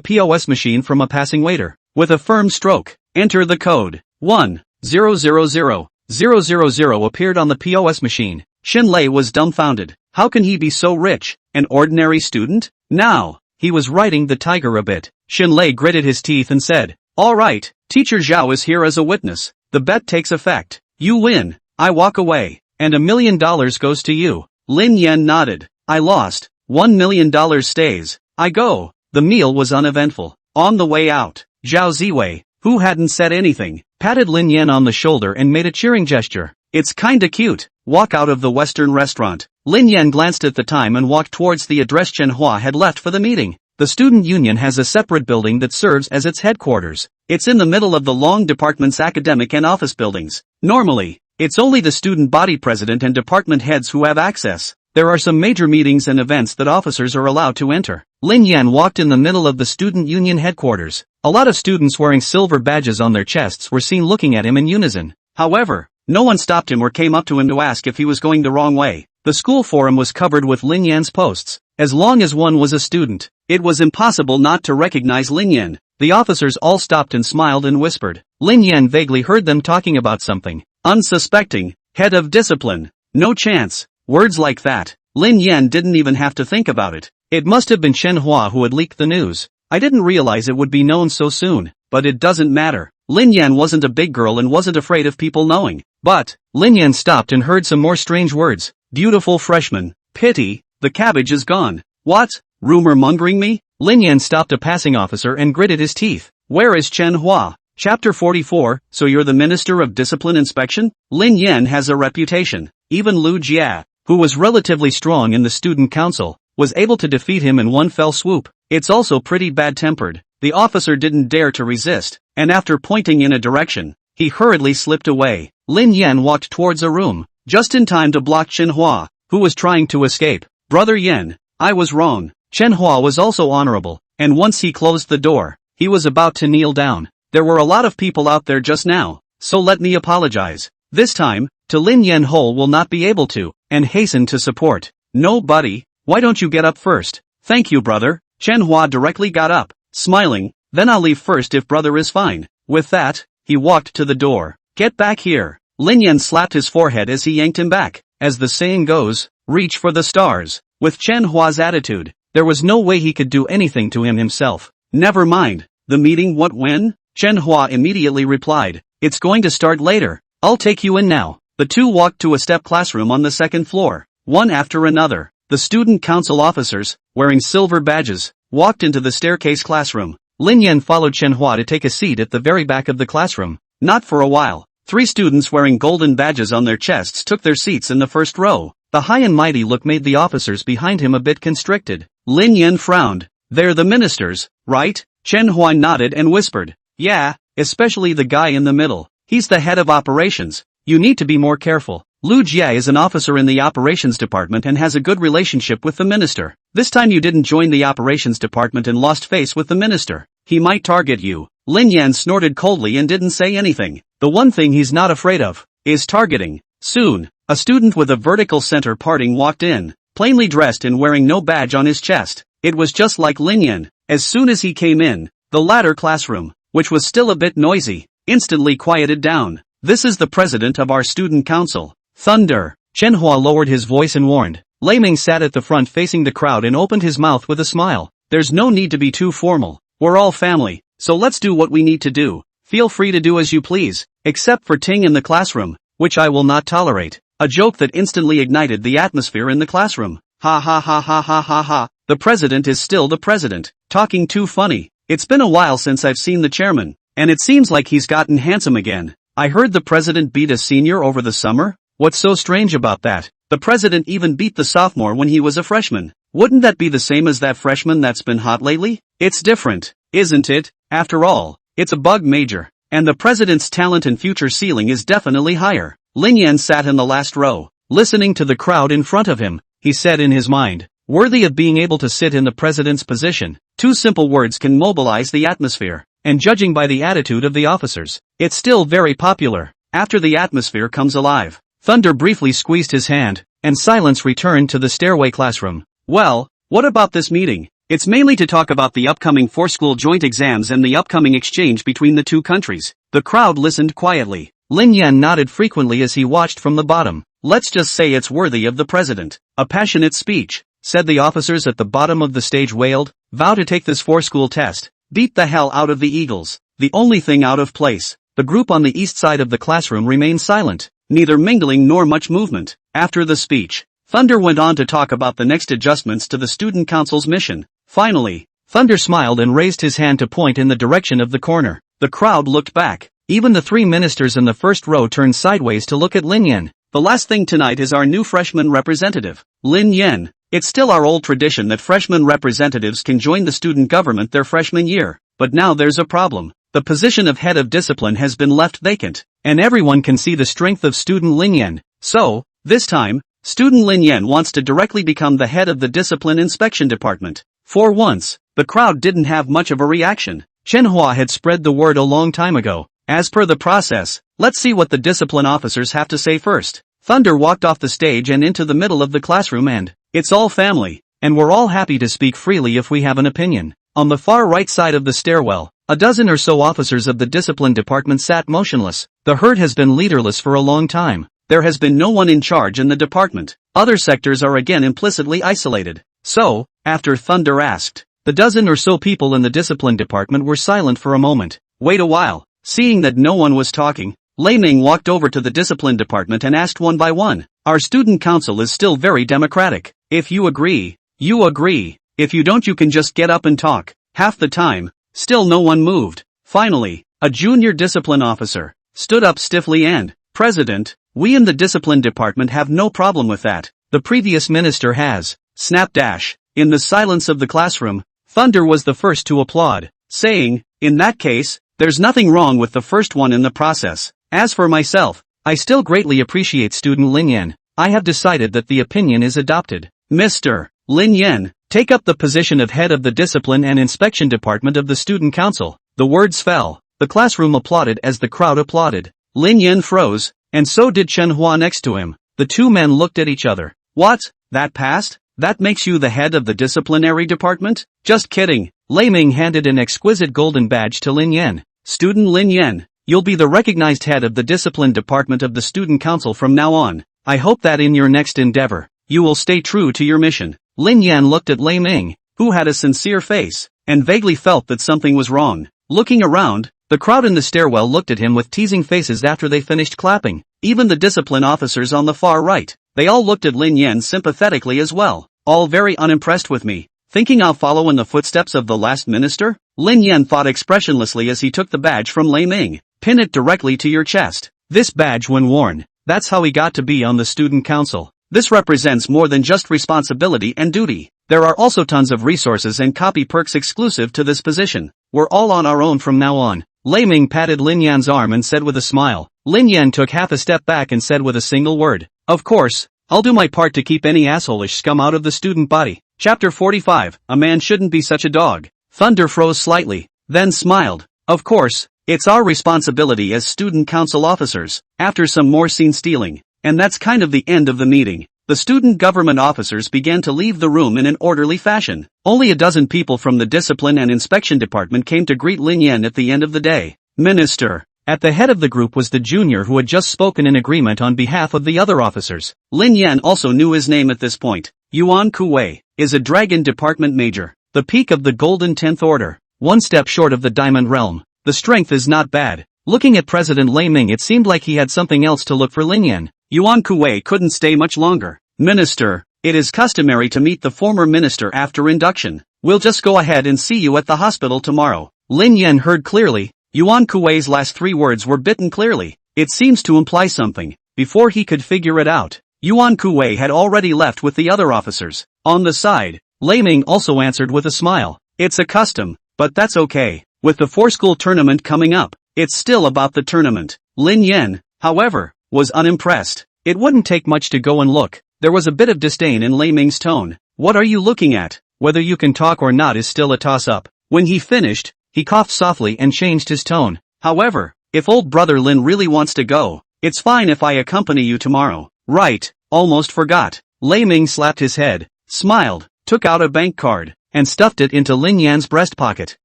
POS machine from a passing waiter. With a firm stroke, enter the code. 1,000,000 appeared on the POS machine. Shenlei was dumbfounded. How can he be so rich? An ordinary student? Now, he was riding the tiger a bit. Shenlei gritted his teeth and said, all right, Teacher Zhao is here as a witness. The bet takes effect. You win, I walk away, and $1 million goes to you. Lin Yan nodded. I lost. $1 million stays. I go. The meal was uneventful. On the way out, Zhao Ziwei, who hadn't said anything, patted Lin Yan on the shoulder and made a cheering gesture. It's kinda cute. Walk out of the Western restaurant. Lin Yan glanced at the time and walked towards the address Manhwa had left for the meeting. The student union has a separate building that serves as its headquarters. It's in the middle of the long department's academic and office buildings. Normally, it's only the student body president and department heads who have access. There are some major meetings and events that officers are allowed to enter. Lin Yan walked in the middle of the student union headquarters. A lot of students wearing silver badges on their chests were seen looking at him in unison. However, no one stopped him or came up to him to ask if he was going the wrong way. The school forum was covered with Lin Yan's posts. As long as one was a student, it was impossible not to recognize Lin Yan. The officers all stopped and smiled and whispered. Lin Yan vaguely heard them talking about something. Unsuspecting, head of discipline. No chance. Words like that. Lin Yan didn't even have to think about it. It must have been Manhwa who had leaked the news. I didn't realize it would be known so soon, but it doesn't matter. Lin Yan wasn't a big girl and wasn't afraid of people knowing. But, Lin Yan stopped and heard some more strange words. Beautiful freshman. Pity, the cabbage is gone. What? Rumor mongering me? Lin Yan stopped a passing officer and gritted his teeth. Where is Manhwa? Chapter 44, so you're the Minister of Discipline Inspection? Lin Yan has a reputation. Even Lu Jia, who was relatively strong in the student council, was able to defeat him in one fell swoop. It's also pretty bad-tempered. The officer didn't dare to resist, and after pointing in a direction, he hurriedly slipped away. Lin Yan walked towards a room, just in time to block Manhwa, who was trying to escape. Brother Yan, I was wrong. Manhwa was also honorable, and once he closed the door, he was about to kneel down. There were a lot of people out there just now, so let me apologize. This time, to Lin Yan Hole will not be able to, and hasten to support. No buddy, why don't you get up first? Thank you brother. Manhwa directly got up, smiling, then I'll leave first if brother is fine. With that, he walked to the door. Get back here. Lin Yan slapped his forehead as he yanked him back. As the saying goes, reach for the stars. With Manhwa's attitude, there was no way he could do anything to him himself. Never mind. The meeting what when? Manhwa immediately replied. It's going to start later. I'll take you in now. The two walked to a step classroom on the second floor. One after another, the student council officers, wearing silver badges, walked into the staircase classroom. Lin Yan followed Manhwa to take a seat at the very back of the classroom. Not for a while. 3 students wearing golden badges on their chests took their seats in the first row. The high and mighty look made the officers behind him a bit constricted. Lin Yan frowned. They're the ministers, right? Manhwa nodded and whispered. Yeah, especially the guy in the middle. He's the head of operations. You need to be more careful. Lu Jia is an officer in the operations department and has a good relationship with the minister. This time you didn't join the operations department and lost face with the minister. He might target you. Lin Yan snorted coldly and didn't say anything. The one thing he's not afraid of is targeting. Soon, a student with a vertical center parting walked in, plainly dressed and wearing no badge on his chest. It was just like Lin Yan. As soon as he came in, The latter classroom, which was still a bit noisy, instantly quieted down. "This is the president of our student council. Thunder." Chenhua lowered his voice and warned. Lei Ming sat at the front facing the crowd and opened his mouth with a smile. "There's no need to be too formal. We're all family, so let's do what we need to do. Feel free to do as you please, except for Ting in the classroom, which I will not tolerate." A joke that instantly ignited the atmosphere in the classroom. "Ha ha ha ha ha ha ha. The president is still the president. Talking too funny. It's been a while since I've seen the chairman, and it seems like he's gotten handsome again. I heard the president beat a senior over the summer? What's so strange about that? The president even beat the sophomore when he was a freshman. Wouldn't that be the same as that freshman that's been hot lately? It's different, isn't it? After all, it's a bug major, and the president's talent and future ceiling is definitely higher." Lin Yan sat in the last row, listening to the crowd in front of him. He said in his mind, "Worthy of being able to sit in the president's position." Two simple words can mobilize the atmosphere, and judging by the attitude of the officers, it's still very popular. After the atmosphere comes alive, Thunder briefly squeezed his hand, and silence returned to the stairway classroom. "Well, what about this meeting? It's mainly to talk about the upcoming four-school joint exams and the upcoming exchange between the two countries." The crowd listened quietly. Lin Yan nodded frequently as he watched from the bottom. "Let's just say it's worthy of the president." "A passionate speech," said the officers at the bottom of the stage wailed. "Vow to take this four-school test. Beat the hell out of the Eagles." The only thing out of place, the group on the east side of the classroom remained silent, neither mingling nor much movement. After the speech, Thunder went on to talk about the next adjustments to the student council's mission. Finally, Thunder smiled and raised his hand to point in the direction of the corner. The crowd looked back. Even the three ministers in the first row turned sideways to look at Lin Yan. "The last thing tonight is our new freshman representative, Lin Yan. It's still our old tradition that freshman representatives can join the student government their freshman year, but now there's a problem. The position of head of discipline has been left vacant, and everyone can see the strength of student Lin Yan. So, this time, student Lin Yan wants to directly become the head of the discipline inspection department." For once, the crowd didn't have much of a reaction. Chenhua had spread the word a long time ago. "As per the process, let's see what the discipline officers have to say first." Thunder walked off the stage and into the middle of the classroom and, "It's all family, and we're all happy to speak freely if we have an opinion." On the far right side of the stairwell, a dozen or so officers of the discipline department sat motionless. The herd has been leaderless for a long time. There has been no one in charge in the department. Other sectors are again implicitly isolated. So, after Thunder asked, the dozen or so people in the discipline department were silent for a moment. "Wait a while." Seeing that no one was talking, Lei Ming walked over to the discipline department and asked one by one, "Our student council is still very democratic. If you agree, you agree. If you don't, you can just get up and talk." Half the time, still no one moved. Finally, a junior discipline officer stood up stiffly and, "President, we in the discipline department have no problem with that. The previous minister has." Snapdash. In the silence of the classroom, Thunder was the first to applaud, saying, "In that case, there's nothing wrong with the first one in the process. As for myself, I still greatly appreciate student Lin Yan. I have decided that the opinion is adopted. Mr. Lin Yan, take up the position of head of the discipline and inspection department of the student council." The words fell. The classroom applauded as the crowd applauded. Lin Yan froze, and so did Chenhua next to him. The two men looked at each other. "What? That passed? That makes you the head of the disciplinary department?" "Just kidding." Lei Ming handed an exquisite golden badge to Lin Yan. "Student Lin Yan, you'll be the recognized head of the discipline department of the student council from now on. I hope that in your next endeavor, you will stay true to your mission." Lin Yan looked at Lei Ming, who had a sincere face, and vaguely felt that something was wrong. Looking around, the crowd in the stairwell looked at him with teasing faces after they finished clapping. Even the discipline officers on the far right, they all looked at Lin Yan sympathetically as well. "All very unimpressed with me. Thinking I'll follow in the footsteps of the last minister?" Lin Yan thought expressionlessly as he took the badge from Lei Ming. "Pin it directly to your chest. This badge when worn, that's how he got to be on the student council. This represents more than just responsibility and duty. There are also tons of resources and copy perks exclusive to this position. We're all on our own from now on." Lei Ming patted Lin Yan's arm and said with a smile. Lin Yan took half a step back and said with a single word, "Of course, I'll do my part to keep any asshole-ish scum out of the student body." Chapter 45, A Man Shouldn't Be Such a Dog. Thunder froze slightly, then smiled. "Of course, it's our responsibility as student council officers." After some more scene stealing, and that's kind of the end of the meeting. the student government officers began to leave the room in an orderly fashion. Only a dozen people from the discipline and inspection department came to greet Lin Yan at the end of the day. Minister. At the head of the group was the junior who had just spoken in agreement on behalf of the other officers. Lin Yan also knew his name at this point. Yuan Kuwei is a dragon department major, the peak of the golden 10th order, one step short of the diamond realm. The strength is not bad. Looking at President Lei Ming, it seemed like he had something else to look for Lin Yan. Yuan Kuwei couldn't stay much longer. Minister, it is customary to meet the former minister after induction. We'll just go ahead and see you at the hospital tomorrow. Lin Yan heard clearly. Yuan Kuwei's last three words were bitten clearly. It seems to imply something. Before he could figure it out, Yuan Kuwei had already left with the other officers. On the side, Lei Ming also answered with a smile. It's a custom, but that's okay. With the four-school tournament coming up, it's still about the tournament. Lin Yan, however, was unimpressed. It wouldn't take much to go and look. There was a bit of disdain in Lei Ming's tone. What are you looking at? Whether you can talk or not is still a toss-up. When he finished, he coughed softly and changed his tone. However, if old brother Lin really wants to go, it's fine if I accompany you tomorrow. Right, almost forgot. Lei Ming slapped his head, smiled, took out a bank card, and stuffed it into Lin Yan's breast pocket.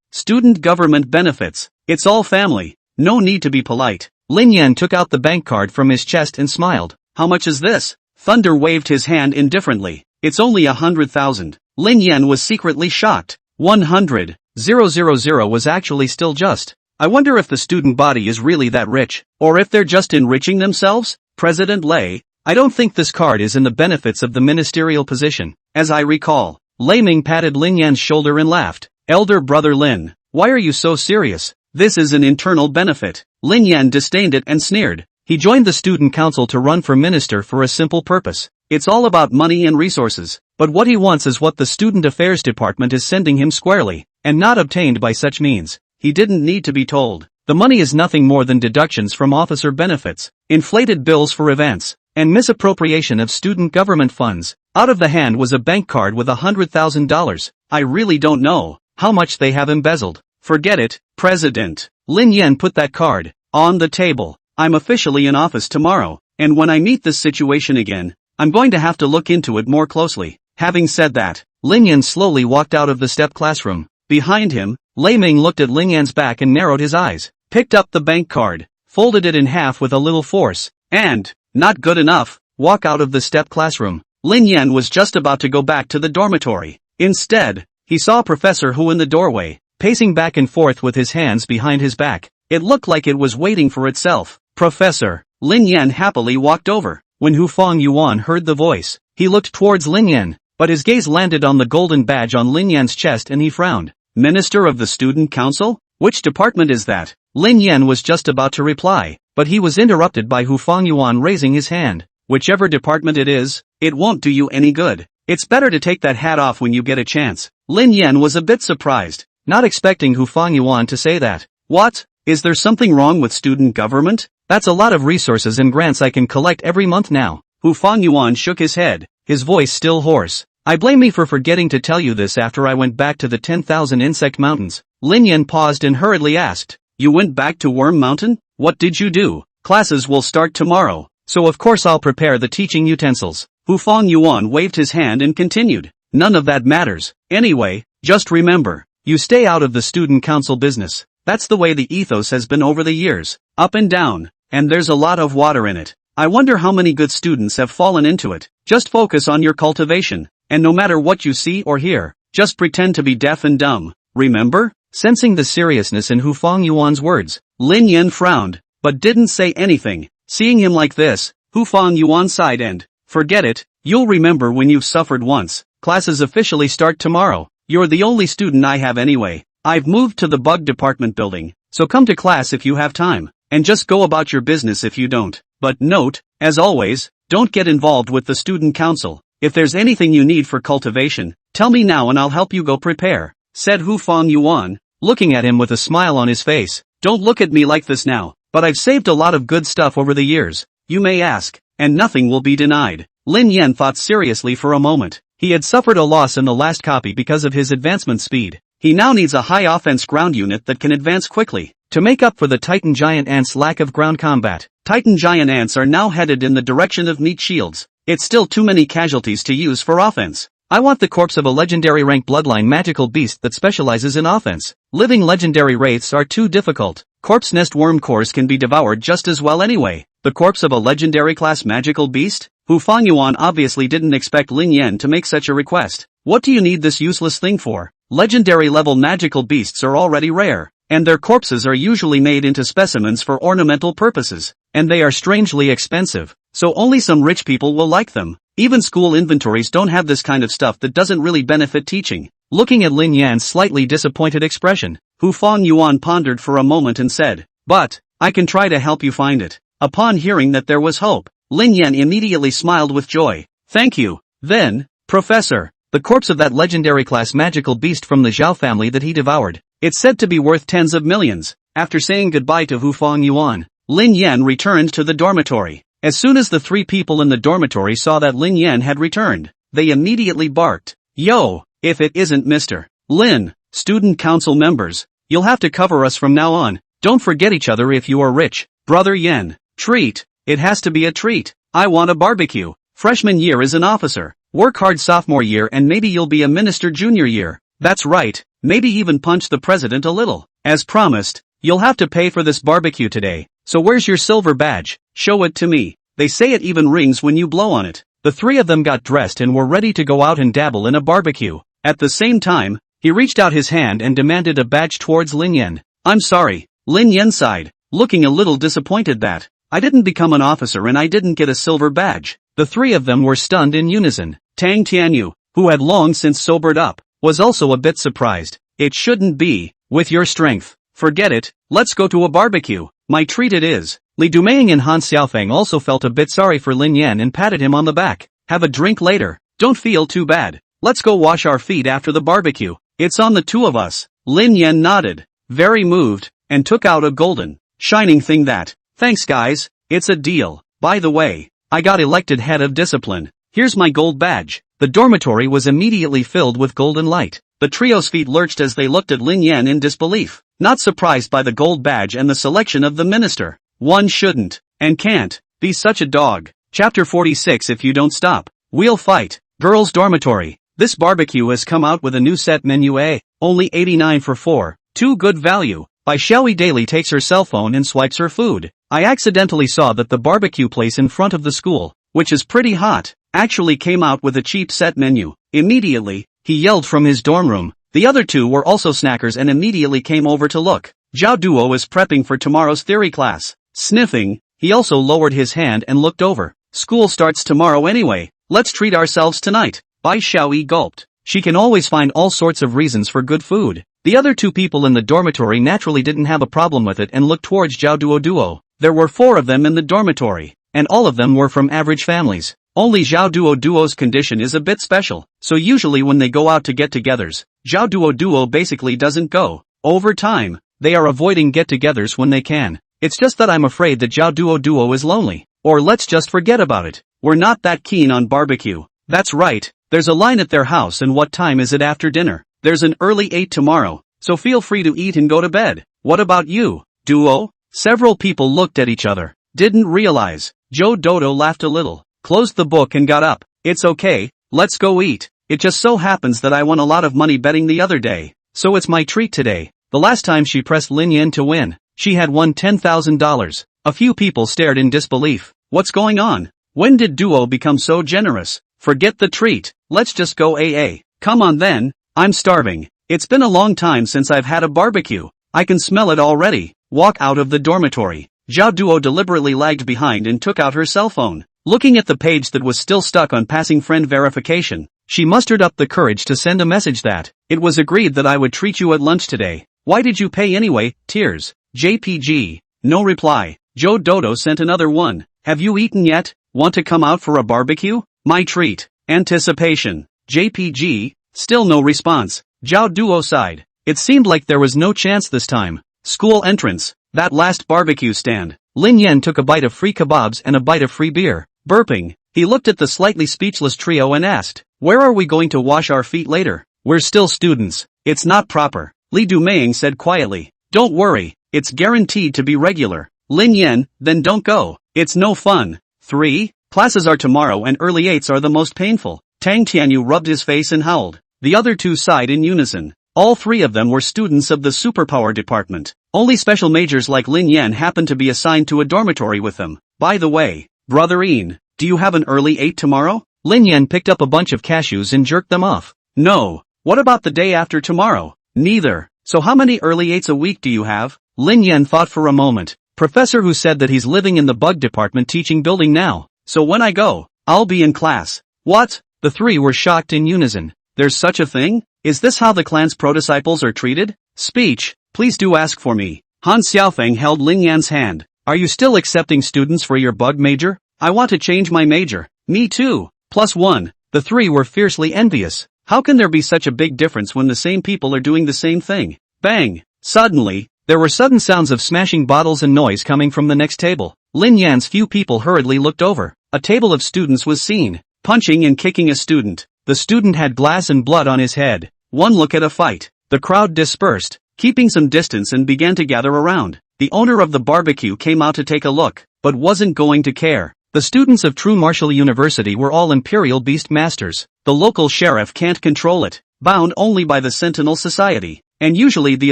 Student government benefits. It's all family. No need to be polite. Lin Yan took out the bank card from his chest and smiled. How much is this? Thunder waved his hand indifferently. It's only 100,000. Lin Yan was secretly shocked. 100,000 was actually still just. I wonder if the student body is really that rich, or if they're just enriching themselves? President Lei, I don't think this card is in the benefits of the ministerial position. As I recall, Lei Ming patted Lin Yan's shoulder and laughed. Elder brother Lin, why are you so serious? This is an internal benefit. Lin Yan disdained it and sneered. He joined the student council to run for minister for a simple purpose. It's all about money and resources. But what he wants is what the student affairs department is sending him squarely, and not obtained by such means. He didn't need to be told. The money is nothing more than deductions from officer benefits, inflated bills for events, and misappropriation of student government funds. Out of the hand was a bank card with $100,000. I really don't know how much they have embezzled. Forget it, President. Lin Yan put that card on the table. I'm officially in office tomorrow, and when I meet this situation again, I'm going to have to look into it more closely. Having said that, Lin Yan slowly walked out of the step classroom. Behind him, Lei Ming looked at Lin Yan's back and narrowed his eyes, picked up the bank card, folded it in half with a little force, and, not good enough, walk out of the step classroom. Lin Yan was just about to go back to the dormitory. Instead, he saw Professor Hu in the doorway, pacing back and forth with his hands behind his back. It looked like it was waiting for itself. Professor. Lin Yan happily walked over. When Hu Fangyuan heard the voice, he looked towards Lin Yan, but his gaze landed on the golden badge on Lin Yan's chest and he frowned. Minister of the Student Council? Which department is that? Lin Yan was just about to reply, but he was interrupted by Hu Fangyuan raising his hand. Whichever department it is, it won't do you any good. It's better to take that hat off when you get a chance. Lin Yan was a bit surprised, not expecting Hu Fangyuan to say that. What? Is there something wrong with student government? That's a lot of resources and grants I can collect every month now. Hu Fangyuan shook his head, his voice still hoarse. I blame me for forgetting to tell you this after I went back to the 10,000 insect mountains. Lin Yan paused and hurriedly asked, you went back to Worm Mountain? What did you do? Classes will start tomorrow, so of course I'll prepare the teaching utensils. Hu Fangyuan waved his hand and continued. None of that matters. Anyway, just remember, you stay out of the student council business. That's the way the ethos has been over the years, up and down, and there's a lot of water in it. I wonder how many good students have fallen into it. Just focus on your cultivation, and no matter what you see or hear, just pretend to be deaf and dumb. Remember? Sensing the seriousness in Hu Fangyuan's words, Lin Yan frowned, but didn't say anything. Seeing him like this, Hu Fangyuan sighed and, forget it, you'll remember when you've suffered once. Classes officially start tomorrow. You're the only student I have anyway. I've moved to the bug department building, so come to class if you have time, and just go about your business if you don't. But note, as always, don't get involved with the student council. If there's anything you need for cultivation, tell me now and I'll help you go prepare, said Hu Fangyuan, looking at him with a smile on his face. Don't look at me like this now, but I've saved a lot of good stuff over the years. You may ask, and nothing will be denied. Lin Yan thought seriously for a moment. He had suffered a loss in the last copy because of his advancement speed. He now needs a high offense ground unit that can advance quickly, to make up for the Titan Giant Ants' lack of ground combat. Titan Giant Ants are now headed in the direction of meat shields. It's still too many casualties to use for offense. I want the corpse of a legendary rank bloodline magical beast that specializes in offense. Living legendary wraiths are too difficult. Corpse nest worm cores can be devoured just as well anyway. The corpse of a legendary class magical beast? Hu Fangyuan obviously didn't expect Lin Yan to make such a request. What do you need this useless thing for? Legendary level magical beasts are already rare, and their corpses are usually made into specimens for ornamental purposes, and they are strangely expensive, so only some rich people will like them. Even school inventories don't have this kind of stuff that doesn't really benefit teaching. Looking at Lin Yan's slightly disappointed expression, Hu Fangyuan pondered for a moment and said, "But, I can try to help you find it." Upon hearing that there was hope, Lin Yan immediately smiled with joy. "Thank you." Then, "Professor, the corpse of that legendary class magical beast from the Zhao family that he devoured, it's said to be worth tens of millions." After saying goodbye to Hu Fangyuan, Lin Yan returned to the dormitory. As soon as the three people in the dormitory saw that Lin Yan had returned, they immediately barked, "Yo, if it isn't Mr. Lin, student council members, you'll have to cover us from now on. Don't forget each other if you are rich. Brother Yen, treat, it has to be a treat. I want a barbecue. Freshman year is an officer. Work hard sophomore year and maybe you'll be a minister junior year. That's right, maybe even punch the president a little. As promised, you'll have to pay for this barbecue today. So where's your silver badge? Show it to me. They say it even rings when you blow on it." The three of them got dressed and were ready to go out and dabble in a barbecue. At the same time, he reached out his hand and demanded a badge towards Lin Yan. "I'm sorry," Lin Yan sighed, looking a little disappointed that, "I didn't become an officer and I didn't get a silver badge." The three of them were stunned in unison. Tang Tianyu, who had long since sobered up, was also a bit surprised. "It shouldn't be, with your strength. Forget it, let's go to a barbecue. My treat it is." Li Dumeng and Han Xiaofeng also felt a bit sorry for Lin Yan and patted him on the back. "Have a drink later. Don't feel too bad. Let's go wash our feet after the barbecue. It's on the two of us." Lin Yan nodded, very moved, and took out a golden, shining thing that, "Thanks guys, it's a deal. By the way, I got elected head of discipline. Here's my gold badge." The dormitory was immediately filled with golden light. The trio's feet lurched as they looked at Lin Yan in disbelief, not surprised by the gold badge and the selection of the minister. One shouldn't, and can't, be such a dog. Chapter 46. If you don't stop, we'll fight. Girls' dormitory. This barbecue has come out with a new set menu A, only 89 for 4, too good value. By Xiaoi Daily takes her cell phone and swipes her food. I accidentally saw that the barbecue place in front of the school, which is pretty hot, actually came out with a cheap set menu. Immediately, he yelled from his dorm room. The other two were also snackers and immediately came over to look. Zhao Duo is prepping for tomorrow's theory class. Sniffing, he also lowered his hand and looked over. "School starts tomorrow anyway, let's treat ourselves tonight." Bai Xiaoyi gulped. She can always find all sorts of reasons for good food. The other two people in the dormitory naturally didn't have a problem with it and looked towards Zhao Duo. There were 4 of them in the dormitory, and all of them were from average families. Only Zhao Duo's condition is a bit special, so usually when they go out to get-togethers, Zhao Duo basically doesn't go. Over time, they are avoiding get-togethers when they can. It's just that I'm afraid that Zhao Duo is lonely. Or let's just forget about it. We're not that keen on barbecue. That's right, there's a line at their house and what time is it after dinner? There's an early 8 tomorrow, so feel free to eat and go to bed. What about you, Duo? Several people looked at each other. Didn't realize. Joe Dodo laughed a little, closed the book and got up. "It's okay, let's go eat. It just so happens that I won a lot of money betting the other day, so it's my treat today." The last time she pressed Lin Yan to win, she had won $10,000. A few people stared in disbelief. What's going on? When did Duo become so generous? Forget the treat, let's just go AA. Come on then, I'm starving. It's been a long time since I've had a barbecue. I can smell it already. Walk out of the dormitory. Zhao Duo deliberately lagged behind and took out her cell phone. Looking at the page that was still stuck on passing friend verification, she mustered up the courage to send a message that, "It was agreed that I would treat you at lunch today. Why did you pay anyway?" Tears. JPG. No reply. Joe Dodo sent another one. "Have you eaten yet? Want to come out for a barbecue? My treat. Anticipation." JPG. Still no response. Zhao Duo sighed. It seemed like there was no chance this time. School entrance. That last barbecue stand. Lin Yan took a bite of free kebabs and a bite of free beer. Burping, he looked at the slightly speechless trio and asked, "Where are we going to wash our feet later? We're still students. It's not proper." Li Dumeng said quietly, "Don't worry, it's guaranteed to be regular." Lin Yan, "Then don't go. It's no fun." 3. Classes are tomorrow and early 8s are the most painful. Tang Tianyu rubbed his face and howled. The other two sighed in unison. All three of them were students of the superpower department. Only special majors like Lin Yan happened to be assigned to a dormitory with them. By the way, Brother Ian, do you have an early 8 tomorrow? Lin Yan picked up a bunch of cashews and jerked them off. No. What about the day after tomorrow? Neither. So how many early 8s a week do you have? Lin Yan thought for a moment. Professor who said that he's living in the bug department teaching building now. So when I go, I'll be in class. What? The three were shocked in unison. There's such a thing? Is this how the clan's pro-disciples are treated? Speech, please do ask for me. Han Xiaofeng held Lin Yan's hand. Are you still accepting students for your bug major? I want to change my major. Me too. +1. The three were fiercely envious. How can there be such a big difference when the same people are doing the same thing? Bang! Suddenly, there were sudden sounds of smashing bottles and noise coming from the next table. Lin Yan's few people hurriedly looked over. A table of students was seen, punching and kicking a student. The student had glass and blood on his head. One look at a fight. The crowd dispersed, keeping some distance and began to gather around. The owner of the barbecue came out to take a look, but wasn't going to care. The students of True Martial University were all Imperial Beast Masters. The local sheriff can't control it, bound only by the Sentinel Society. And usually the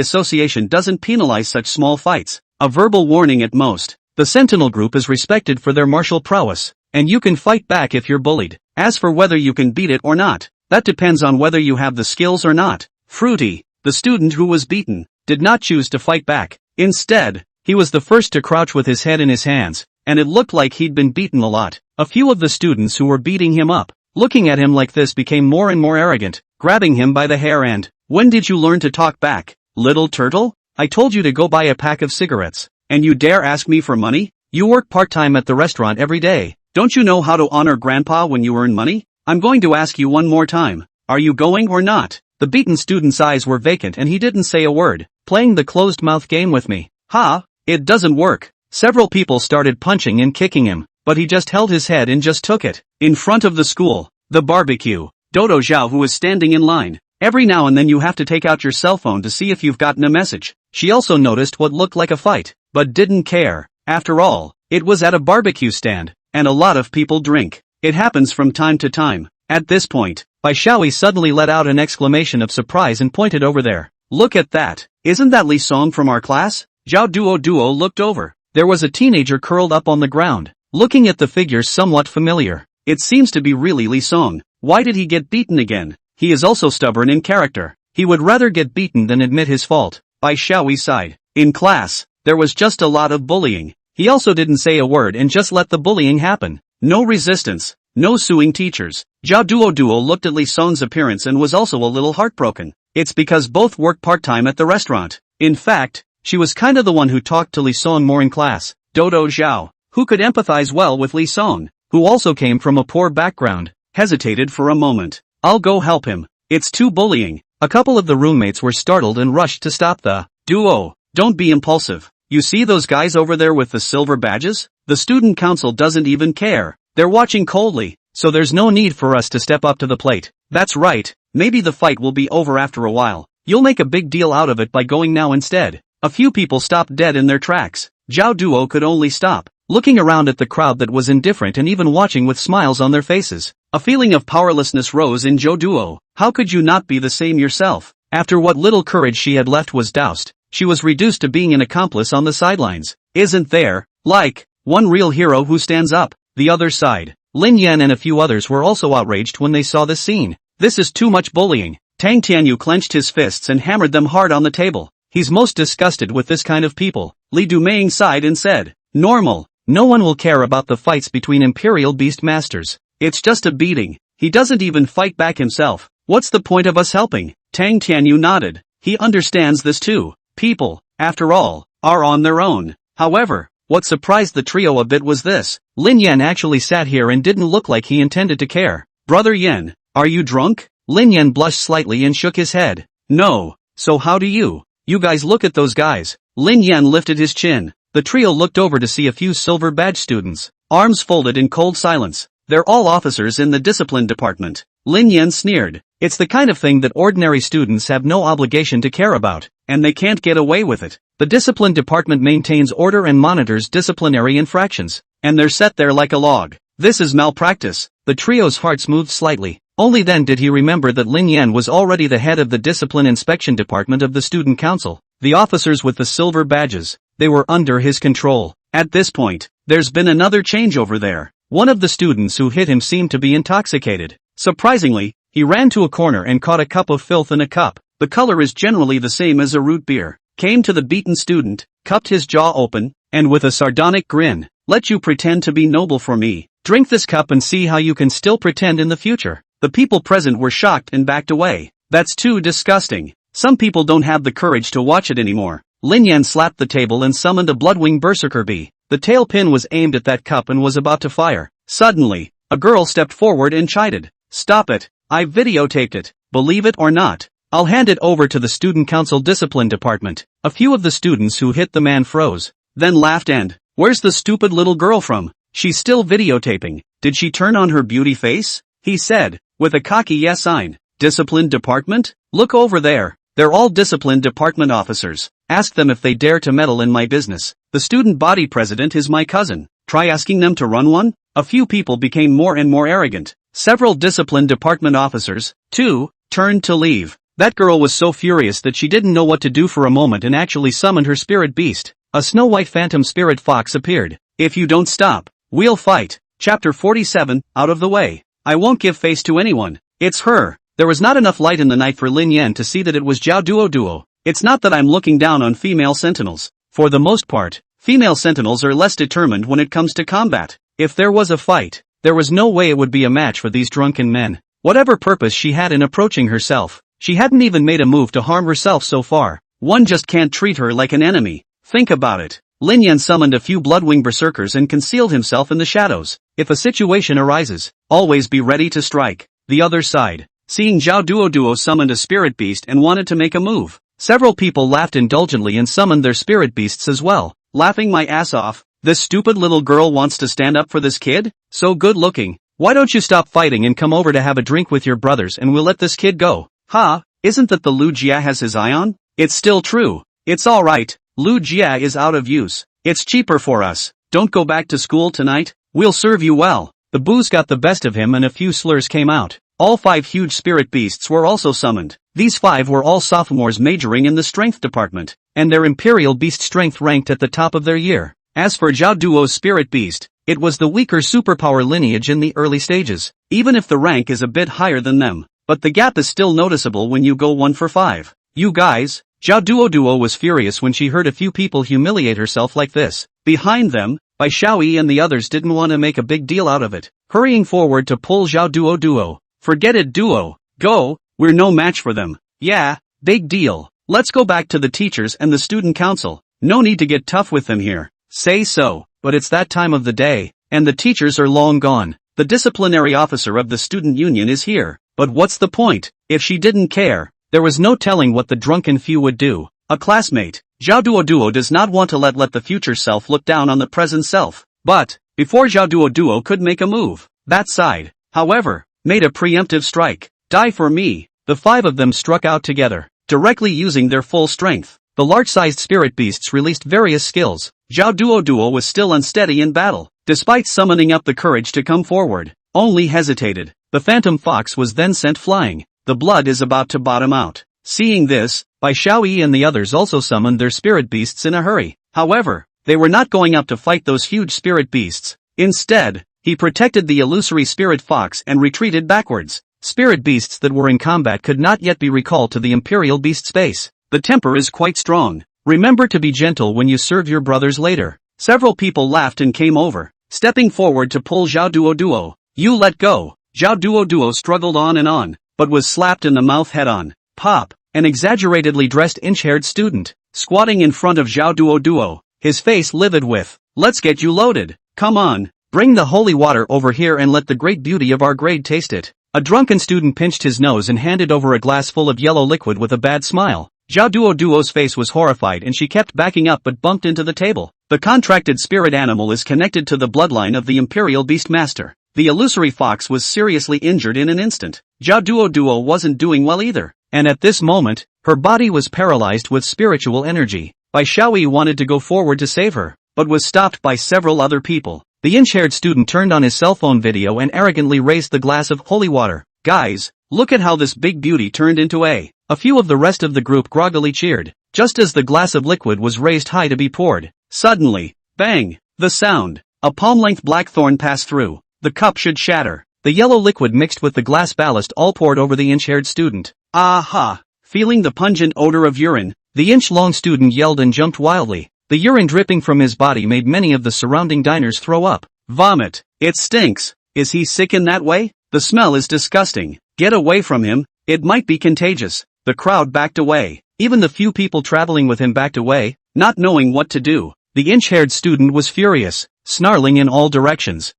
association doesn't penalize such small fights. A verbal warning at most. The Sentinel group is respected for their martial prowess, and you can fight back if you're bullied. As for whether you can beat it or not, that depends on whether you have the skills or not. Fruity, the student who was beaten, did not choose to fight back. Instead, he was the first to crouch with his head in his hands, and it looked like he'd been beaten a lot. A few of the students who were beating him up, looking at him like this, became more and more arrogant, grabbing him by the hair and, "When did you learn to talk back, little turtle? I told you to go buy a pack of cigarettes, and you dare ask me for money? You work part-time at the restaurant every day. Don't you know how to honor grandpa when you earn money? I'm going to ask you one more time. Are you going or not?" The beaten student's eyes were vacant and he didn't say a word. "Playing the closed-mouth game with me? Ha! It doesn't work." Several people started punching and kicking him, but he just held his head and just took it. In front of the school, the barbecue, Dodo Zhao, who was standing in line. Every now and then you have to take out your cell phone to see if you've gotten a message. She also noticed what looked like a fight, but didn't care. After all, it was at a barbecue stand, and a lot of people drink. It happens from time to time. At this point, Bai Xiaoyi suddenly let out an exclamation of surprise and pointed over there. "Look at that. Isn't that Li Song from our class?" Zhao Duo looked over. There was a teenager curled up on the ground, looking at the figure somewhat familiar. It seems to be really Li Song. Why did he get beaten again? He is also stubborn in character. He would rather get beaten than admit his fault. Bai Xiaoyi sighed. In class, there was just a lot of bullying. He also didn't say a word and just let the bullying happen. No resistance, no suing teachers. Zhao Duo looked at Li Song's appearance and was also a little heartbroken. It's because both work part-time at the restaurant. In fact, she was kinda the one who talked to Li Song more in class. Dodo Zhao, who could empathize well with Li Song, who also came from a poor background, hesitated for a moment. "I'll go help him. It's too bullying." A couple of the roommates were startled and rushed to stop the duo. "Don't be impulsive. You see those guys over there with the silver badges? The student council doesn't even care. They're watching coldly, so there's no need for us to step up to the plate." "That's right. Maybe the fight will be over after a while. You'll make a big deal out of it by going now instead." A few people stopped dead in their tracks. Zhao Duo could only stop, looking around at the crowd that was indifferent and even watching with smiles on their faces. A feeling of powerlessness rose in Zhao Duo. How could you not be the same yourself? After what little courage she had left was doused, she was reduced to being an accomplice on the sidelines. Isn't there, like, one real hero who stands up? The other side. Lin Yan and a few others were also outraged when they saw this scene. This is too much bullying. Tang Tianyu clenched his fists and hammered them hard on the table. He's most disgusted with this kind of people. Li Dumeng sighed and said, "Normal. No one will care about the fights between Imperial Beast Masters. It's just a beating. He doesn't even fight back himself. What's the point of us helping?" Tang Tianyu nodded. He understands this too. People, after all, are on their own. However, what surprised the trio a bit was this. Lin Yan actually sat here and didn't look like he intended to care. "Brother Yan, are you drunk?" Lin Yan blushed slightly and shook his head. "No. So how do you? You guys look at those guys." Lin Yan lifted his chin. The trio looked over to see a few silver badge students, arms folded in cold silence. "They're all officers in the discipline department." Lin Yan sneered. "It's the kind of thing that ordinary students have no obligation to care about, and they can't get away with it. The discipline department maintains order and monitors disciplinary infractions, and they're set there like a log. This is malpractice. The trio's hearts moved slightly. Only then did he remember that Lin Yan was already the head of the discipline inspection department of the student council. The officers with the silver badges, they were under his control. At this point, there's been another change over there. One of the students who hit him seemed to be intoxicated. Surprisingly, he ran to a corner and caught a cup of filth in a cup. The color is generally the same as a root beer. Came to the beaten student, cupped his jaw open, and with a sardonic grin, "Let you pretend to be noble for me. Drink this cup and see how you can still pretend in the future." The people present were shocked and backed away. That's too disgusting. Some people don't have the courage to watch it anymore. Lin Yan slapped the table and summoned a Bloodwing Berserker bee. The tail pin was aimed at that cup and was about to fire. Suddenly, a girl stepped forward and chided. "Stop it. I videotaped it. Believe it or not. I'll hand it over to the student council discipline department." A few of the students who hit the man froze, then laughed and, "Where's the stupid little girl from? She's still videotaping. Did she turn on her beauty face?" he said, with a cocky yes sign. "Discipline department? Look over there. They're all discipline department officers. Ask them if they dare to meddle in my business. The student body president is my cousin. Try asking them to run one?" A few people became more and more arrogant. Several discipline department officers, too, turned to leave. That girl was so furious that she didn't know what to do for a moment and actually summoned her spirit beast. A snow-white phantom spirit fox appeared. "If you don't stop, we'll fight." Chapter 47, Out of the Way. "I won't give face to anyone. It's her." There was not enough light in the night for Lin Yan to see that it was Zhao Duo. "It's not that I'm looking down on female sentinels. For the most part, female sentinels are less determined when it comes to combat. If there was a fight, there was no way it would be a match for these drunken men. Whatever purpose she had in approaching herself, she hadn't even made a move to harm herself so far. One just can't treat her like an enemy. Think about it." Lin Yan summoned a few Bloodwing Berserkers and concealed himself in the shadows. If a situation arises, always be ready to strike. The other side, seeing Zhao Duo summoned a spirit beast and wanted to make a move. Several people laughed indulgently and summoned their spirit beasts as well. "Laughing my ass off. This stupid little girl wants to stand up for this kid? So good looking. Why don't you stop fighting and come over to have a drink with your brothers and we'll let this kid go?" "Ha, isn't that the Lu Jia has his eye on? It's still true. It's alright. Lu Jia is out of use. It's cheaper for us. Don't go back to school tonight. We'll serve you well." The booze got the best of him and a few slurs came out. All 5 huge spirit beasts were also summoned. These 5 were all sophomores majoring in the strength department, and their imperial beast strength ranked at the top of their year. As for Zhao Duo's spirit beast, it was the weaker superpower lineage in the early stages, even if the rank is a bit higher than them. But the gap is still noticeable when you go 1 for 5. "You guys," Zhao Duo was furious when she heard a few people humiliate herself like this. Behind them, Bai Xiaoyi and the others didn't want to make a big deal out of it, hurrying forward to pull Zhao Duo. "Forget it, Duo. Go, we're no match for them." "Yeah, big deal. Let's go back to the teachers and the student council. No need to get tough with them here." "Say so, but it's that time of the day, and the teachers are long gone. The disciplinary officer of the student union is here. But what's the point? If she didn't care, there was no telling what the drunken few would do." A classmate, Zhao Duo does not want to let the future self look down on the present self. But, before Zhao Duo could make a move, that side, however, made a preemptive strike. "Die for me." The 5 of them struck out together, directly using their full strength. The large-sized spirit beasts released various skills. Zhao Duo was still unsteady in battle, despite summoning up the courage to come forward, only hesitated. The phantom fox was then sent flying. The blood is about to bottom out. Seeing this, Bai Xiaoyi and the others also summoned their spirit beasts in a hurry. However, they were not going up to fight those huge spirit beasts. Instead, he protected the illusory spirit fox and retreated backwards. Spirit beasts that were in combat could not yet be recalled to the imperial beast space. The temper is quite strong. Remember to be gentle when you serve your brothers later. Several people laughed and came over, stepping forward to pull Zhao Duo. "You let go." Zhao Duo struggled on, but was slapped in the mouth head-on. Pop, an exaggeratedly dressed inch-haired student, squatting in front of Zhao Duo, his face livid with, "Let's get you loaded. Come on, bring the holy water over here and let the great beauty of our grade taste it." A drunken student pinched his nose and handed over a glass full of yellow liquid with a bad smile. Zhao Duo's face was horrified and she kept backing up but bumped into the table. The contracted spirit animal is connected to the bloodline of the Imperial Beastmaster. The illusory fox was seriously injured in an instant. Zhao Duo wasn't doing well either, and at this moment, her body was paralyzed with spiritual energy. Bai Xiaoyi wanted to go forward to save her, but was stopped by several other people. The inch-haired student turned on his cell phone video and arrogantly raised the glass of holy water. Guys, look at how this big beauty turned into a. A few of the rest of the group groggily cheered, just as the glass of liquid was raised high to be poured. Suddenly, bang! The sound. A palm-length blackthorn passed through. The cup should shatter. The yellow liquid mixed with the glass ballast all poured over the inch-haired student. Aha! Feeling the pungent odor of urine, the inch-long student yelled and jumped wildly. The urine dripping from his body made many of the surrounding diners throw up. Vomit. It stinks. Is he sick in that way? The smell is disgusting. Get away from him. It might be contagious. The crowd backed away. Even the few people traveling with him backed away, not knowing what to do. The inch-haired student was furious, snarling in all directions.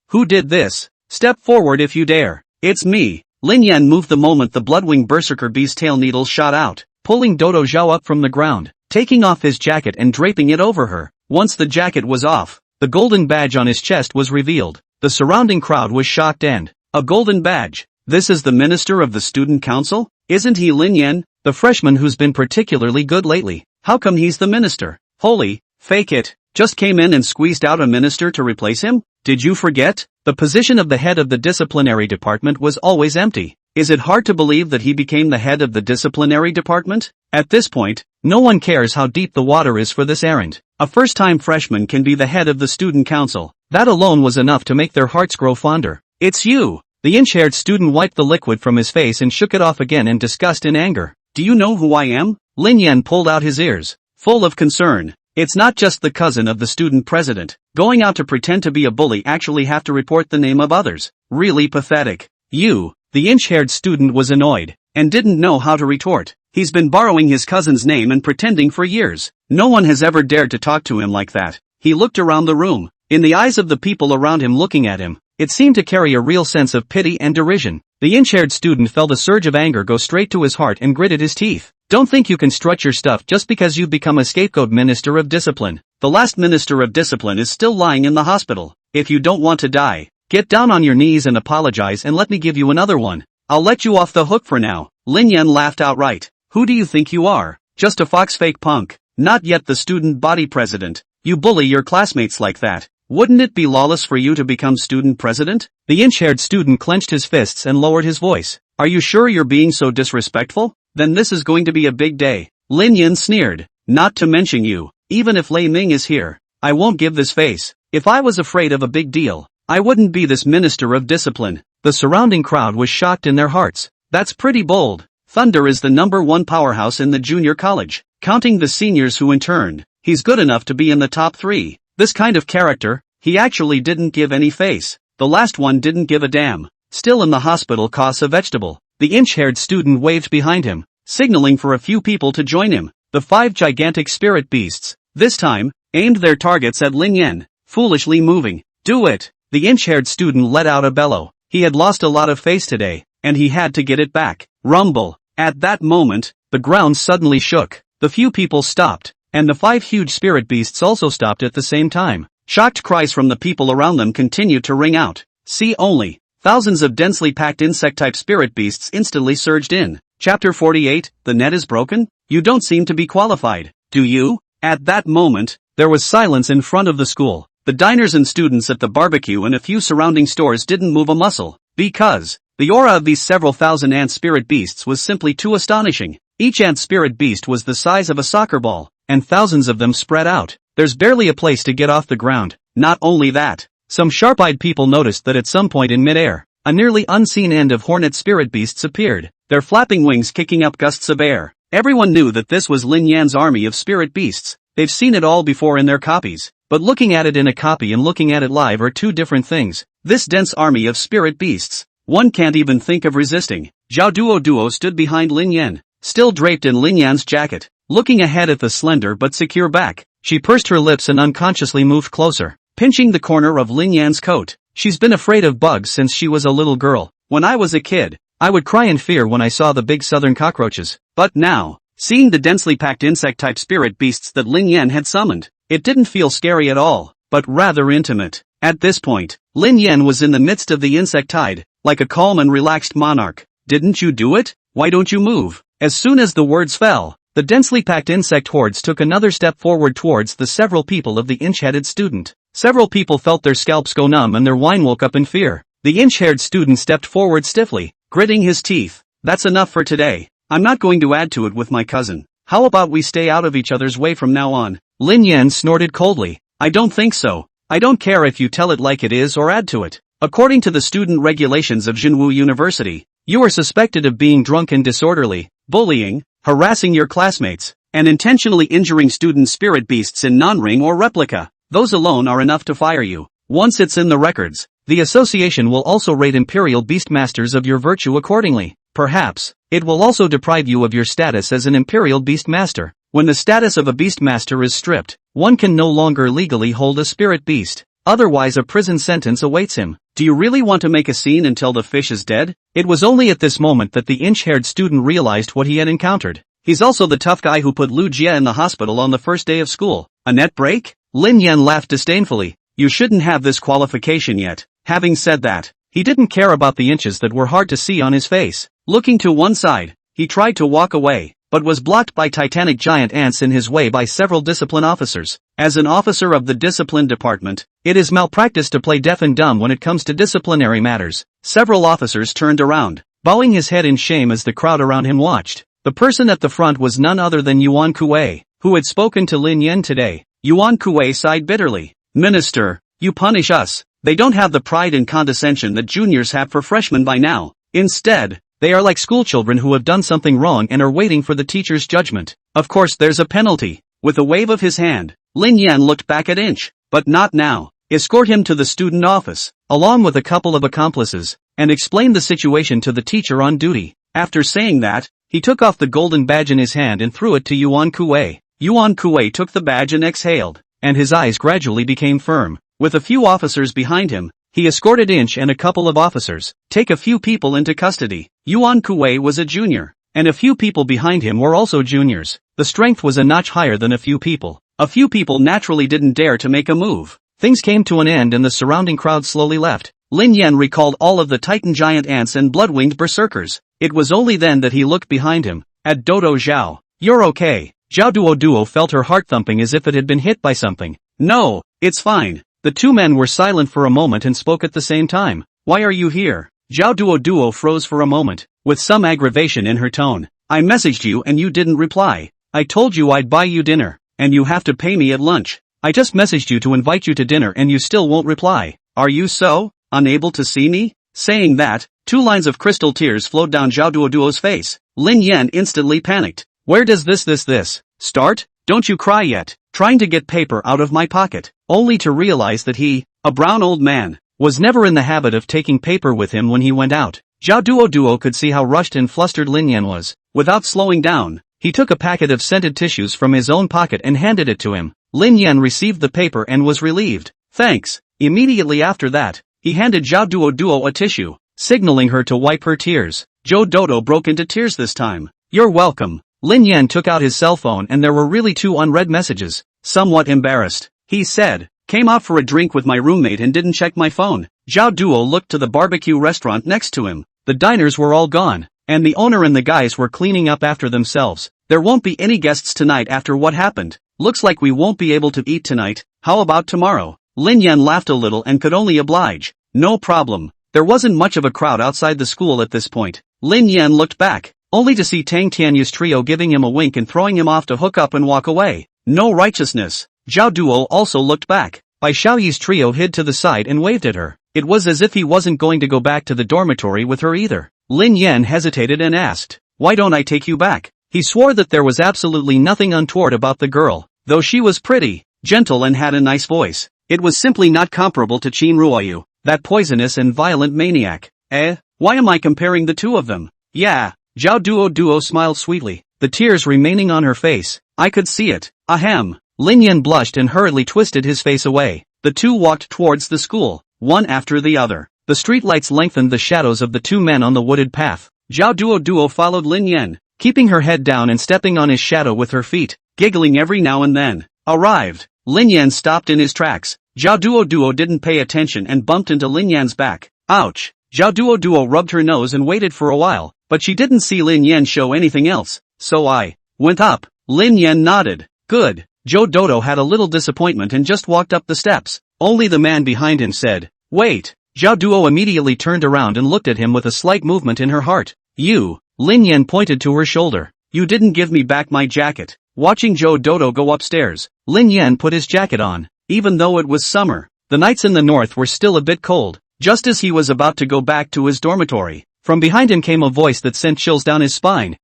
Who did this? Step forward if you dare. It's me. Lin Yan moved the moment the bloodwing berserker bee's tail needles shot out, pulling Dodo Zhao up from the ground, taking off his jacket and draping it over her. Once the jacket was off, the golden badge on his chest was revealed. The surrounding crowd was shocked and, a golden badge? This is the minister of the student council? Isn't he Lin Yan, the freshman who's been particularly good lately? How come he's the minister? Holy, fake it, just came in and squeezed out a minister to replace him? Did you forget? The position of the head of the disciplinary department was always empty. Is it hard to believe that he became the head of the disciplinary department? At this point, no one cares how deep the water is for this errand. A first-time freshman can be the head of the student council. That alone was enough to make their hearts grow fonder. It's you! The inch-haired student wiped the liquid from his face and shook it off again in disgust and anger. Do you know who I am? Lin Yan pulled out his ears, full of concern. It's not just the cousin of the student president. Going out to pretend to be a bully actually have to report the name of others. Really pathetic. You, the inch-haired student was annoyed, and didn't know how to retort. He's been borrowing his cousin's name and pretending for years. No one has ever dared to talk to him like that. He looked around the room. In the eyes of the people around him looking at him, it seemed to carry a real sense of pity and derision. The inch-haired student felt a surge of anger go straight to his heart and gritted his teeth. Don't think you can strut your stuff just because you've become a scapegoat minister of discipline. The last minister of discipline is still lying in the hospital. If you don't want to die, get down on your knees and apologize and let me give you another one. I'll let you off the hook for now. Lin Yan laughed outright. Who do you think you are? Just a fox fake punk. Not yet the student body president. You bully your classmates like that. Wouldn't it be lawless for you to become student president? The inch-haired student clenched his fists and lowered his voice. Are you sure you're being so disrespectful? Then this is going to be a big day. Lin Yan sneered. Not to mention you. Even if Lei Ming is here, I won't give this face. If I was afraid of a big deal, I wouldn't be this minister of discipline. The surrounding crowd was shocked in their hearts. That's pretty bold. Thunder is the #1 powerhouse in the junior college. Counting the seniors who interned, he's good enough to be in the top 3. This kind of character, he actually didn't give any face. The last one didn't give a damn. Still in the hospital costs a vegetable. The inch-haired student waved behind him, signaling for a few people to join him. The 5 gigantic spirit beasts, this time, aimed their targets at Lin Yan, foolishly moving. Do it! The inch-haired student let out a bellow. He had lost a lot of face today, and he had to get it back. Rumble. At that moment, the ground suddenly shook. The few people stopped, and the 5 huge spirit beasts also stopped at the same time. Shocked cries from the people around them continued to ring out. See only. Thousands of densely packed insect-type spirit beasts instantly surged in. Chapter 48, The net is broken? You don't seem to be qualified, do you? At that moment, there was silence in front of the school. The diners and students at the barbecue and a few surrounding stores didn't move a muscle, because the aura of these several thousand ant spirit beasts was simply too astonishing. Each ant spirit beast was the size of a soccer ball, and thousands of them spread out. There's barely a place to get off the ground. Not only that, some sharp-eyed people noticed that at some point in midair, a nearly unseen end of hornet spirit beasts appeared, their flapping wings kicking up gusts of air. Everyone knew that this was Lin Yan's army of spirit beasts. They've seen it all before in their copies, but looking at it in a copy and looking at it live are two different things. This dense army of spirit beasts, one can't even think of resisting. Zhao Duo stood behind Lin Yan, still draped in Lin Yan's jacket, looking ahead at the slender but secure back. She pursed her lips and unconsciously moved closer, pinching the corner of Lin Yan's coat. She's been afraid of bugs since she was a little girl. When I was a kid, I would cry in fear when I saw the big southern cockroaches. But now, seeing the densely packed insect-type spirit beasts that Lin Yan had summoned, it didn't feel scary at all, but rather intimate. At this point, Lin Yan was in the midst of the insect tide, like a calm and relaxed monarch. Didn't you do it? Why don't you move? As soon as the words fell, the densely packed insect hordes took another step forward towards the several people of the inch-headed student. Several people felt their scalps go numb and their wine woke up in fear. The inch-haired student stepped forward stiffly, gritting his teeth. That's enough for today. I'm not going to add to it with my cousin. How about we stay out of each other's way from now on? Lin Yan snorted coldly. I don't think so. I don't care if you tell it like it is or add to it. According to the student regulations of Jinwu University, you are suspected of being drunk and disorderly, bullying, harassing your classmates, and intentionally injuring student spirit beasts in non-ring or replica. Those alone are enough to fire you. Once it's in the records, the association will also rate Imperial Beastmasters of your virtue accordingly. Perhaps, it will also deprive you of your status as an Imperial Beastmaster. When the status of a Beastmaster is stripped, one can no longer legally hold a spirit beast. Otherwise a prison sentence awaits him. Do you really want to make a scene until the fish is dead? It was only at this moment that the inch-haired student realized what he had encountered. He's also the tough guy who put Lu Jie in the hospital on the first day of school. A net break? Lin Yan laughed disdainfully. You shouldn't have this qualification yet. Having said that, he didn't care about the inches that were hard to see on his face. Looking to one side, he tried to walk away, but was blocked by titanic giant ants in his way by several discipline officers. As an officer of the discipline department, it is malpractice to play deaf and dumb when it comes to disciplinary matters. Several officers turned around, bowing his head in shame as the crowd around him watched. The person at the front was none other than Yuan Kuei, who had spoken to Lin Yan today. Yuan Kuei sighed bitterly. Minister, you punish us. They don't have the pride and condescension that juniors have for freshmen by now. Instead, they are like schoolchildren who have done something wrong and are waiting for the teacher's judgment. Of course there's a penalty. With a wave of his hand, Lin Yan looked back at Inch. But not now. Escort him to the student office, along with a couple of accomplices, and explain the situation to the teacher on duty. After saying that, he took off the golden badge in his hand and threw it to Yuan Kuei. Yuan Kuei took the badge and exhaled, and his eyes gradually became firm. With a few officers behind him, he escorted Inch and a couple of officers. Take a few people into custody. Yuan Kuei was a junior, and a few people behind him were also juniors. The strength was a notch higher than a few people. A few people naturally didn't dare to make a move. Things came to an end and the surrounding crowd slowly left. Lin Yan recalled all of the titan giant ants and blood-winged berserkers. It was only then that he looked behind him, at Dodo Zhao. You're okay. Zhao Duo felt her heart thumping as if it had been hit by something. No, it's fine. The two men were silent for a moment and spoke at the same time. Why are you here? Zhao Duo froze for a moment, with some aggravation in her tone. I messaged you and you didn't reply. I told you I'd buy you dinner, and you have to pay me at lunch. I just messaged you to invite you to dinner and you still won't reply. Are you so unable to see me? Saying that, 2 lines of crystal tears flowed down Zhao Duo's face. Lin Yan instantly panicked. Where does this start? Don't you cry yet. Trying to get paper out of my pocket, only to realize that he, a brown old man, was never in the habit of taking paper with him when he went out. Zhao Duo could see how rushed and flustered Lin Yan was. Without slowing down, he took a packet of scented tissues from his own pocket and handed it to him. Lin Yan received the paper and was relieved. Thanks. Immediately after that, he handed Zhao Duo a tissue, signaling her to wipe her tears. Zhou Dodo broke into tears this time. You're welcome. Lin Yan took out his cell phone and there were really 2 unread messages. Somewhat embarrassed, he said, came out for a drink with my roommate and didn't check my phone. Zhao Duo looked to the barbecue restaurant next to him. The diners were all gone, and the owner and the guys were cleaning up after themselves. There won't be any guests tonight after what happened. Looks like we won't be able to eat tonight. How about tomorrow? Lin Yan laughed a little and could only oblige. No problem. There wasn't much of a crowd outside the school at this point. Lin Yan looked back, only to see Tang Tianyu's trio giving him a wink and throwing him off to hook up and walk away. No righteousness. Zhao Duo also looked back. Bai Xiaoyi's trio hid to the side and waved at her. It was as if he wasn't going to go back to the dormitory with her either. Lin Yan hesitated and asked, why don't I take you back? He swore that there was absolutely nothing untoward about the girl, though she was pretty, gentle and had a nice voice. It was simply not comparable to Qin Ruoyu, that poisonous and violent maniac. Why am I comparing the two of them? Yeah, Zhao Duo smiled sweetly, the tears remaining on her face. I could see it. Ahem. Lin Yan blushed and hurriedly twisted his face away. The two walked towards the school, one after the other. The streetlights lengthened the shadows of the 2 men on the wooded path. Zhao Duo followed Lin Yan, keeping her head down and stepping on his shadow with her feet, giggling every now and then. Arrived. Lin Yan stopped in his tracks. Zhao Duo didn't pay attention and bumped into Lin Yan's back. Ouch. Zhao Duo rubbed her nose and waited for a while, but she didn't see Lin Yan show anything else, so I went up. Lin Yan nodded. Good. Zhou Dodo had a little disappointment and just walked up the steps. Only the man behind him said, "Wait." Zhao Duo immediately turned around and looked at him with a slight movement in her heart. "You." Lin Yan pointed to her shoulder. "You didn't give me back my jacket." Watching Zhou Dodo go upstairs, Lin Yan put his jacket on. Even though it was summer, the nights in the north were still a bit cold. Just as he was about to go back to his dormitory, from behind him came a voice that sent chills down his spine.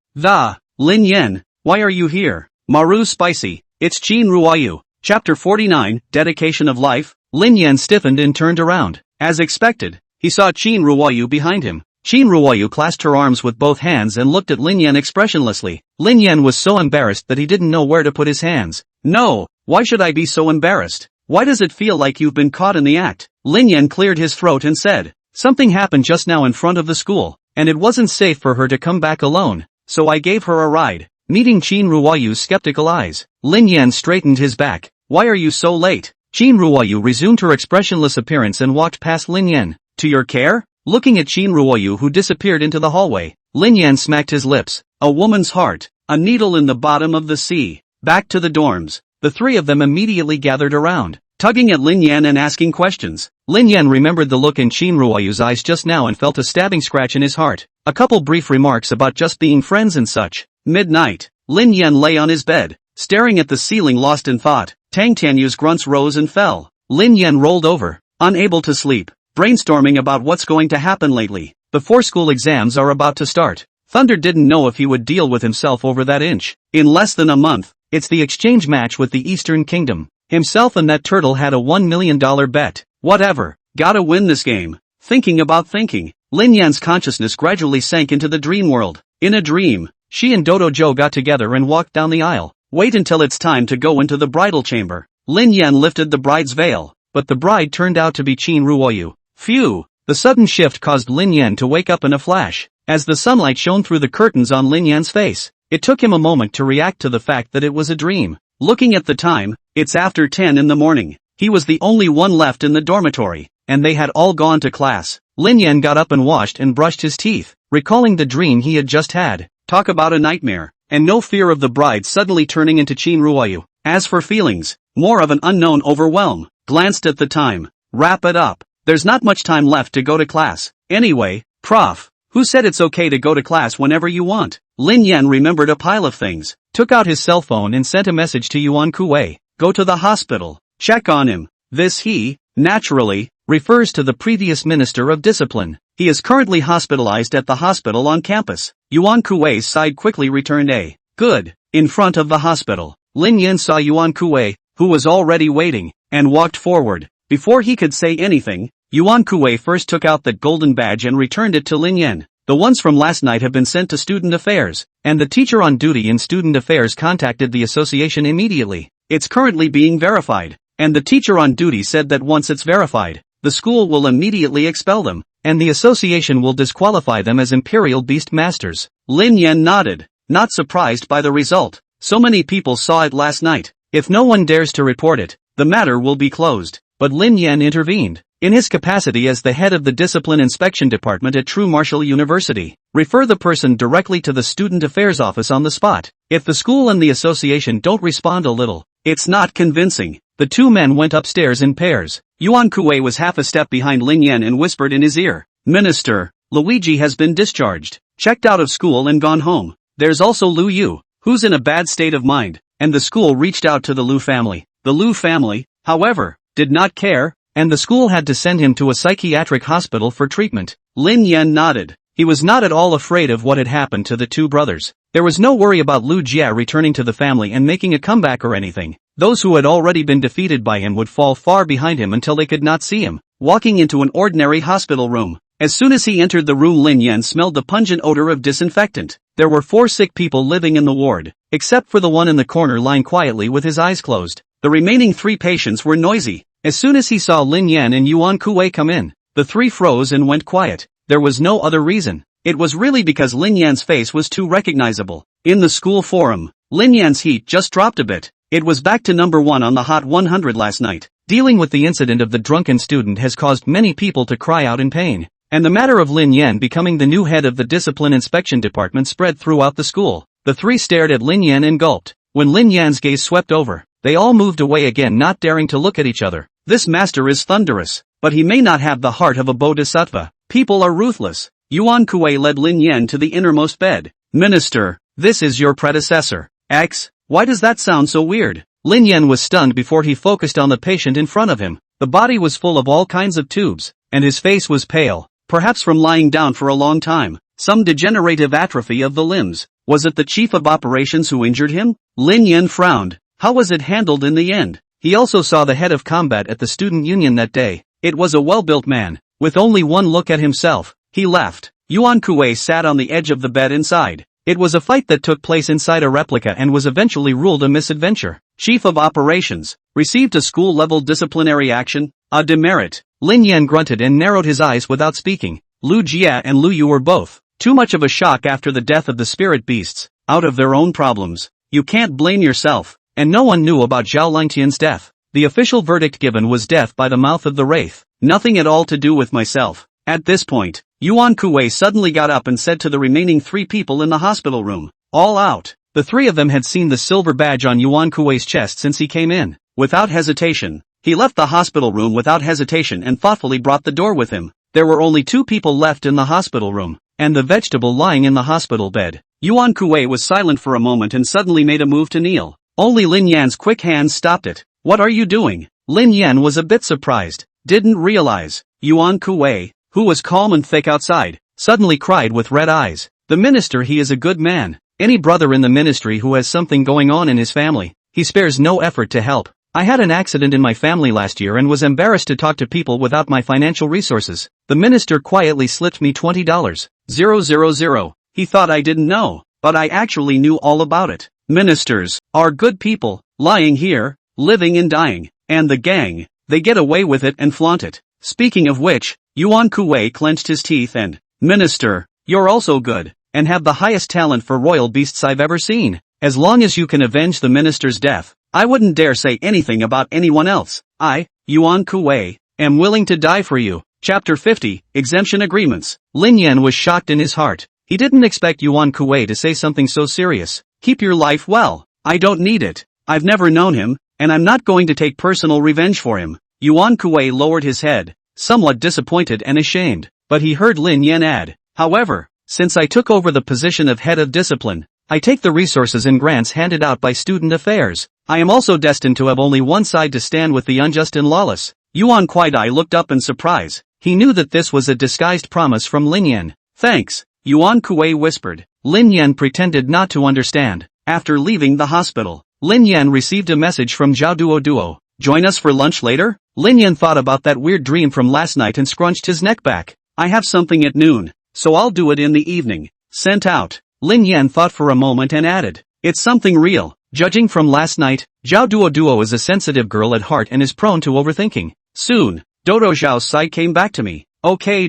Lin Yan, why are you here? Maru spicy, it's Qin Ruoyu. Chapter 49, Dedication of Life. Lin Yan stiffened and turned around. As expected, he saw Qin Ruoyu behind him. Qin Ruoyu clasped her arms with both hands and looked at Lin Yan expressionlessly. Lin Yan was so embarrassed that he didn't know where to put his hands. "No, why should I be so embarrassed? Why does it feel like you've been caught in the act?" Lin Yan cleared his throat and said, "Something happened just now in front of the school, and it wasn't safe for her to come back alone, so I gave her a ride." Meeting Qin Ruoyu's skeptical eyes, Lin Yan straightened his back. "Why are you so late?" Qin Ruoyu resumed her expressionless appearance and walked past Lin Yan. "To your care?" Looking at Qin Ruoyu, who disappeared into the hallway, Lin Yan smacked his lips. A woman's heart, a needle in the bottom of the sea. Back to the dorms. The three of them immediately gathered around, tugging at Lin Yan and asking questions. Lin Yan remembered the look in Qin Ruoyu's eyes just now and felt a stabbing scratch in his heart. A couple brief remarks about just being friends and such. Midnight. Lin Yan lay on his bed, staring at the ceiling lost in thought. Tang Tianyu's grunts rose and fell. Lin Yan rolled over, unable to sleep, brainstorming about what's going to happen lately. Before school exams are about to start, Thunder didn't know if he would deal with himself over that inch. In less than a month, it's the exchange match with the Eastern Kingdom. Himself and that turtle had a $1 million bet. Whatever, gotta win this game. Thinking about thinking, Lin Yan's consciousness gradually sank into the dream world. In a dream, she and Dodo Joe got together and walked down the aisle. Wait until it's time to go into the bridal chamber. Lin Yan lifted the bride's veil, but the bride turned out to be Qin Ruoyu. Phew! The sudden shift caused Lin Yan to wake up in a flash. As the sunlight shone through the curtains on Lin Yan's face, it took him a moment to react to the fact that it was a dream. Looking at the time, it's after 10 in the morning. He was the only one left in the dormitory, and they had all gone to class. Lin Yan got up and washed and brushed his teeth, recalling the dream he had just had. Talk about a nightmare, and no fear of the bride suddenly turning into Qin Ruoyu. As for feelings, more of an unknown overwhelm. Glanced at the time. Wrap it up. There's not much time left to go to class. Anyway, Prof, who said it's okay to go to class whenever you want? Lin Yan remembered a pile of things, took out his cell phone and sent a message to Yuan Kuei. Go to the hospital. Check on him. This he, naturally, refers to the previous Minister of Discipline. He is currently hospitalized at the hospital on campus. Yuan Kuei's side quickly returned a good. In front of the hospital, Lin Yan saw Yuan Kuei, who was already waiting, and walked forward. Before he could say anything, Yuan Kuei first took out that golden badge and returned it to Lin Yan. The ones from last night have been sent to Student Affairs, and the teacher on duty in Student Affairs contacted the association immediately. It's currently being verified, and the teacher on duty said that once it's verified, the school will immediately expel them, and the association will disqualify them as Imperial Beast Masters. Lin Yan nodded, not surprised by the result. So many people saw it last night. If no one dares to report it, the matter will be closed. But Lin Yan intervened. In his capacity as the head of the Discipline Inspection Department at True Martial University, refer the person directly to the Student Affairs Office on the spot. If the school and the association don't respond a little, it's not convincing. The two men went upstairs in pairs. Yuan Kuei was half a step behind Lin Yan and whispered in his ear, Minister, Luigi has been discharged, checked out of school and gone home. There's also Lu Yu, who's in a bad state of mind, and the school reached out to the Lu family. The Lu family, however, did not care, and the school had to send him to a psychiatric hospital for treatment. Lin Yan nodded. He was not at all afraid of what had happened to the two brothers. There was no worry about Lu Jia returning to the family and making a comeback or anything. Those who had already been defeated by him would fall far behind him until they could not see him. Walking into an ordinary hospital room. As soon as he entered the room, Lin Yan smelled the pungent odor of disinfectant. There were 4 sick people living in the ward, except for the one in the corner lying quietly with his eyes closed. The remaining 3 patients were noisy. As soon as he saw Lin Yan and Yuan Kuei come in, the 3 froze and went quiet. There was no other reason. It was really because Lin Yan's face was too recognizable. In the school forum, Lin Yan's heat just dropped a bit. It was back to number 1 on the Hot 100 last night. Dealing with the incident of the drunken student has caused many people to cry out in pain. And the matter of Lin Yan becoming the new head of the Discipline Inspection Department spread throughout the school. The 3 stared at Lin Yan and gulped. When Lin Yan's gaze swept over, They all moved away again, not daring to look at each other. This master is thunderous, but he may not have the heart of a bodhisattva. People are ruthless. Yuan Kuei led Lin Yan to the innermost bed. Minister, this is your predecessor. X, why does that sound so weird? Lin Yan was stunned before he focused on the patient in front of him. The body was full of all kinds of tubes, and his face was pale, perhaps from lying down for a long time. Some degenerative atrophy of the limbs. Was it the chief of operations who injured him? Lin Yan frowned. How was it handled in the end? He also saw the head of combat at the student union that day. It was a well-built man. With only one look at himself, he laughed. Yuan Kuei sat on the edge of the bed inside. It was a fight that took place inside a replica and was eventually ruled a misadventure. Chief of operations. Received a school-level disciplinary action. A demerit. Lin Yan grunted and narrowed his eyes without speaking. Lu Jia and Lu Yu were both too much of a shock after the death of the spirit beasts, out of their own problems. You can't blame yourself. And no one knew about Zhao Langtian's death. The official verdict given was death by the mouth of the wraith. Nothing at all to do with myself. At this point, Yuan Kuei suddenly got up and said to the remaining 3 people in the hospital room, all out. The 3 of them had seen the silver badge on Yuan Kuei's chest since he came in. Without hesitation, he left the hospital room without hesitation and thoughtfully brought the door with him. There were only 2 people left in the hospital room, and the vegetable lying in the hospital bed. Yuan Kuei was silent for a moment and suddenly made a move to kneel. Only Lin Yan's quick hands stopped it. What are you doing? Lin Yan was a bit surprised. Didn't realize. Yuan Kuei, who was calm and thick outside, suddenly cried with red eyes. The minister, he is a good man. Any brother in the ministry who has something going on in his family, he spares no effort to help. I had an accident in my family last year and was embarrassed to talk to people without my financial resources. The minister quietly slipped me $20. 000. He thought I didn't know, but I actually knew all about it. Ministers are good people, lying here, living and dying, and the gang, they get away with it and flaunt it. Speaking of which, Yuan Kuei clenched his teeth and, Minister, you're also good, and have the highest talent for royal beasts I've ever seen. As long as you can avenge the minister's death, I wouldn't dare say anything about anyone else. I, Yuan Kuei, am willing to die for you. Chapter 50, Exemption Agreements. Lin Yan was shocked in his heart. He didn't expect Yuan Kuei to say something so serious. Keep your life well. I don't need it. I've never known him, and I'm not going to take personal revenge for him. Yuan Kuei lowered his head, somewhat disappointed and ashamed, but he heard Lin Yan add, however, since I took over the position of head of discipline, I take the resources and grants handed out by student affairs. I am also destined to have only one side to stand with the unjust and lawless. Yuan Kuei looked up in surprise. He knew that this was a disguised promise from Lin Yan. Thanks, Yuan Kuei whispered. Lin Yan pretended not to understand. After leaving the hospital, Lin Yan received a message from Zhao Duo. Join us for lunch later? Lin Yan thought about that weird dream from last night and scrunched his neck back. I have something at noon, so I'll do it in the evening. Sent out. Lin Yan thought for a moment and added, it's something real. Judging from last night, Zhao Duo is a sensitive girl at heart and is prone to overthinking. Soon, Dodo Zhao's side came back to me. Okay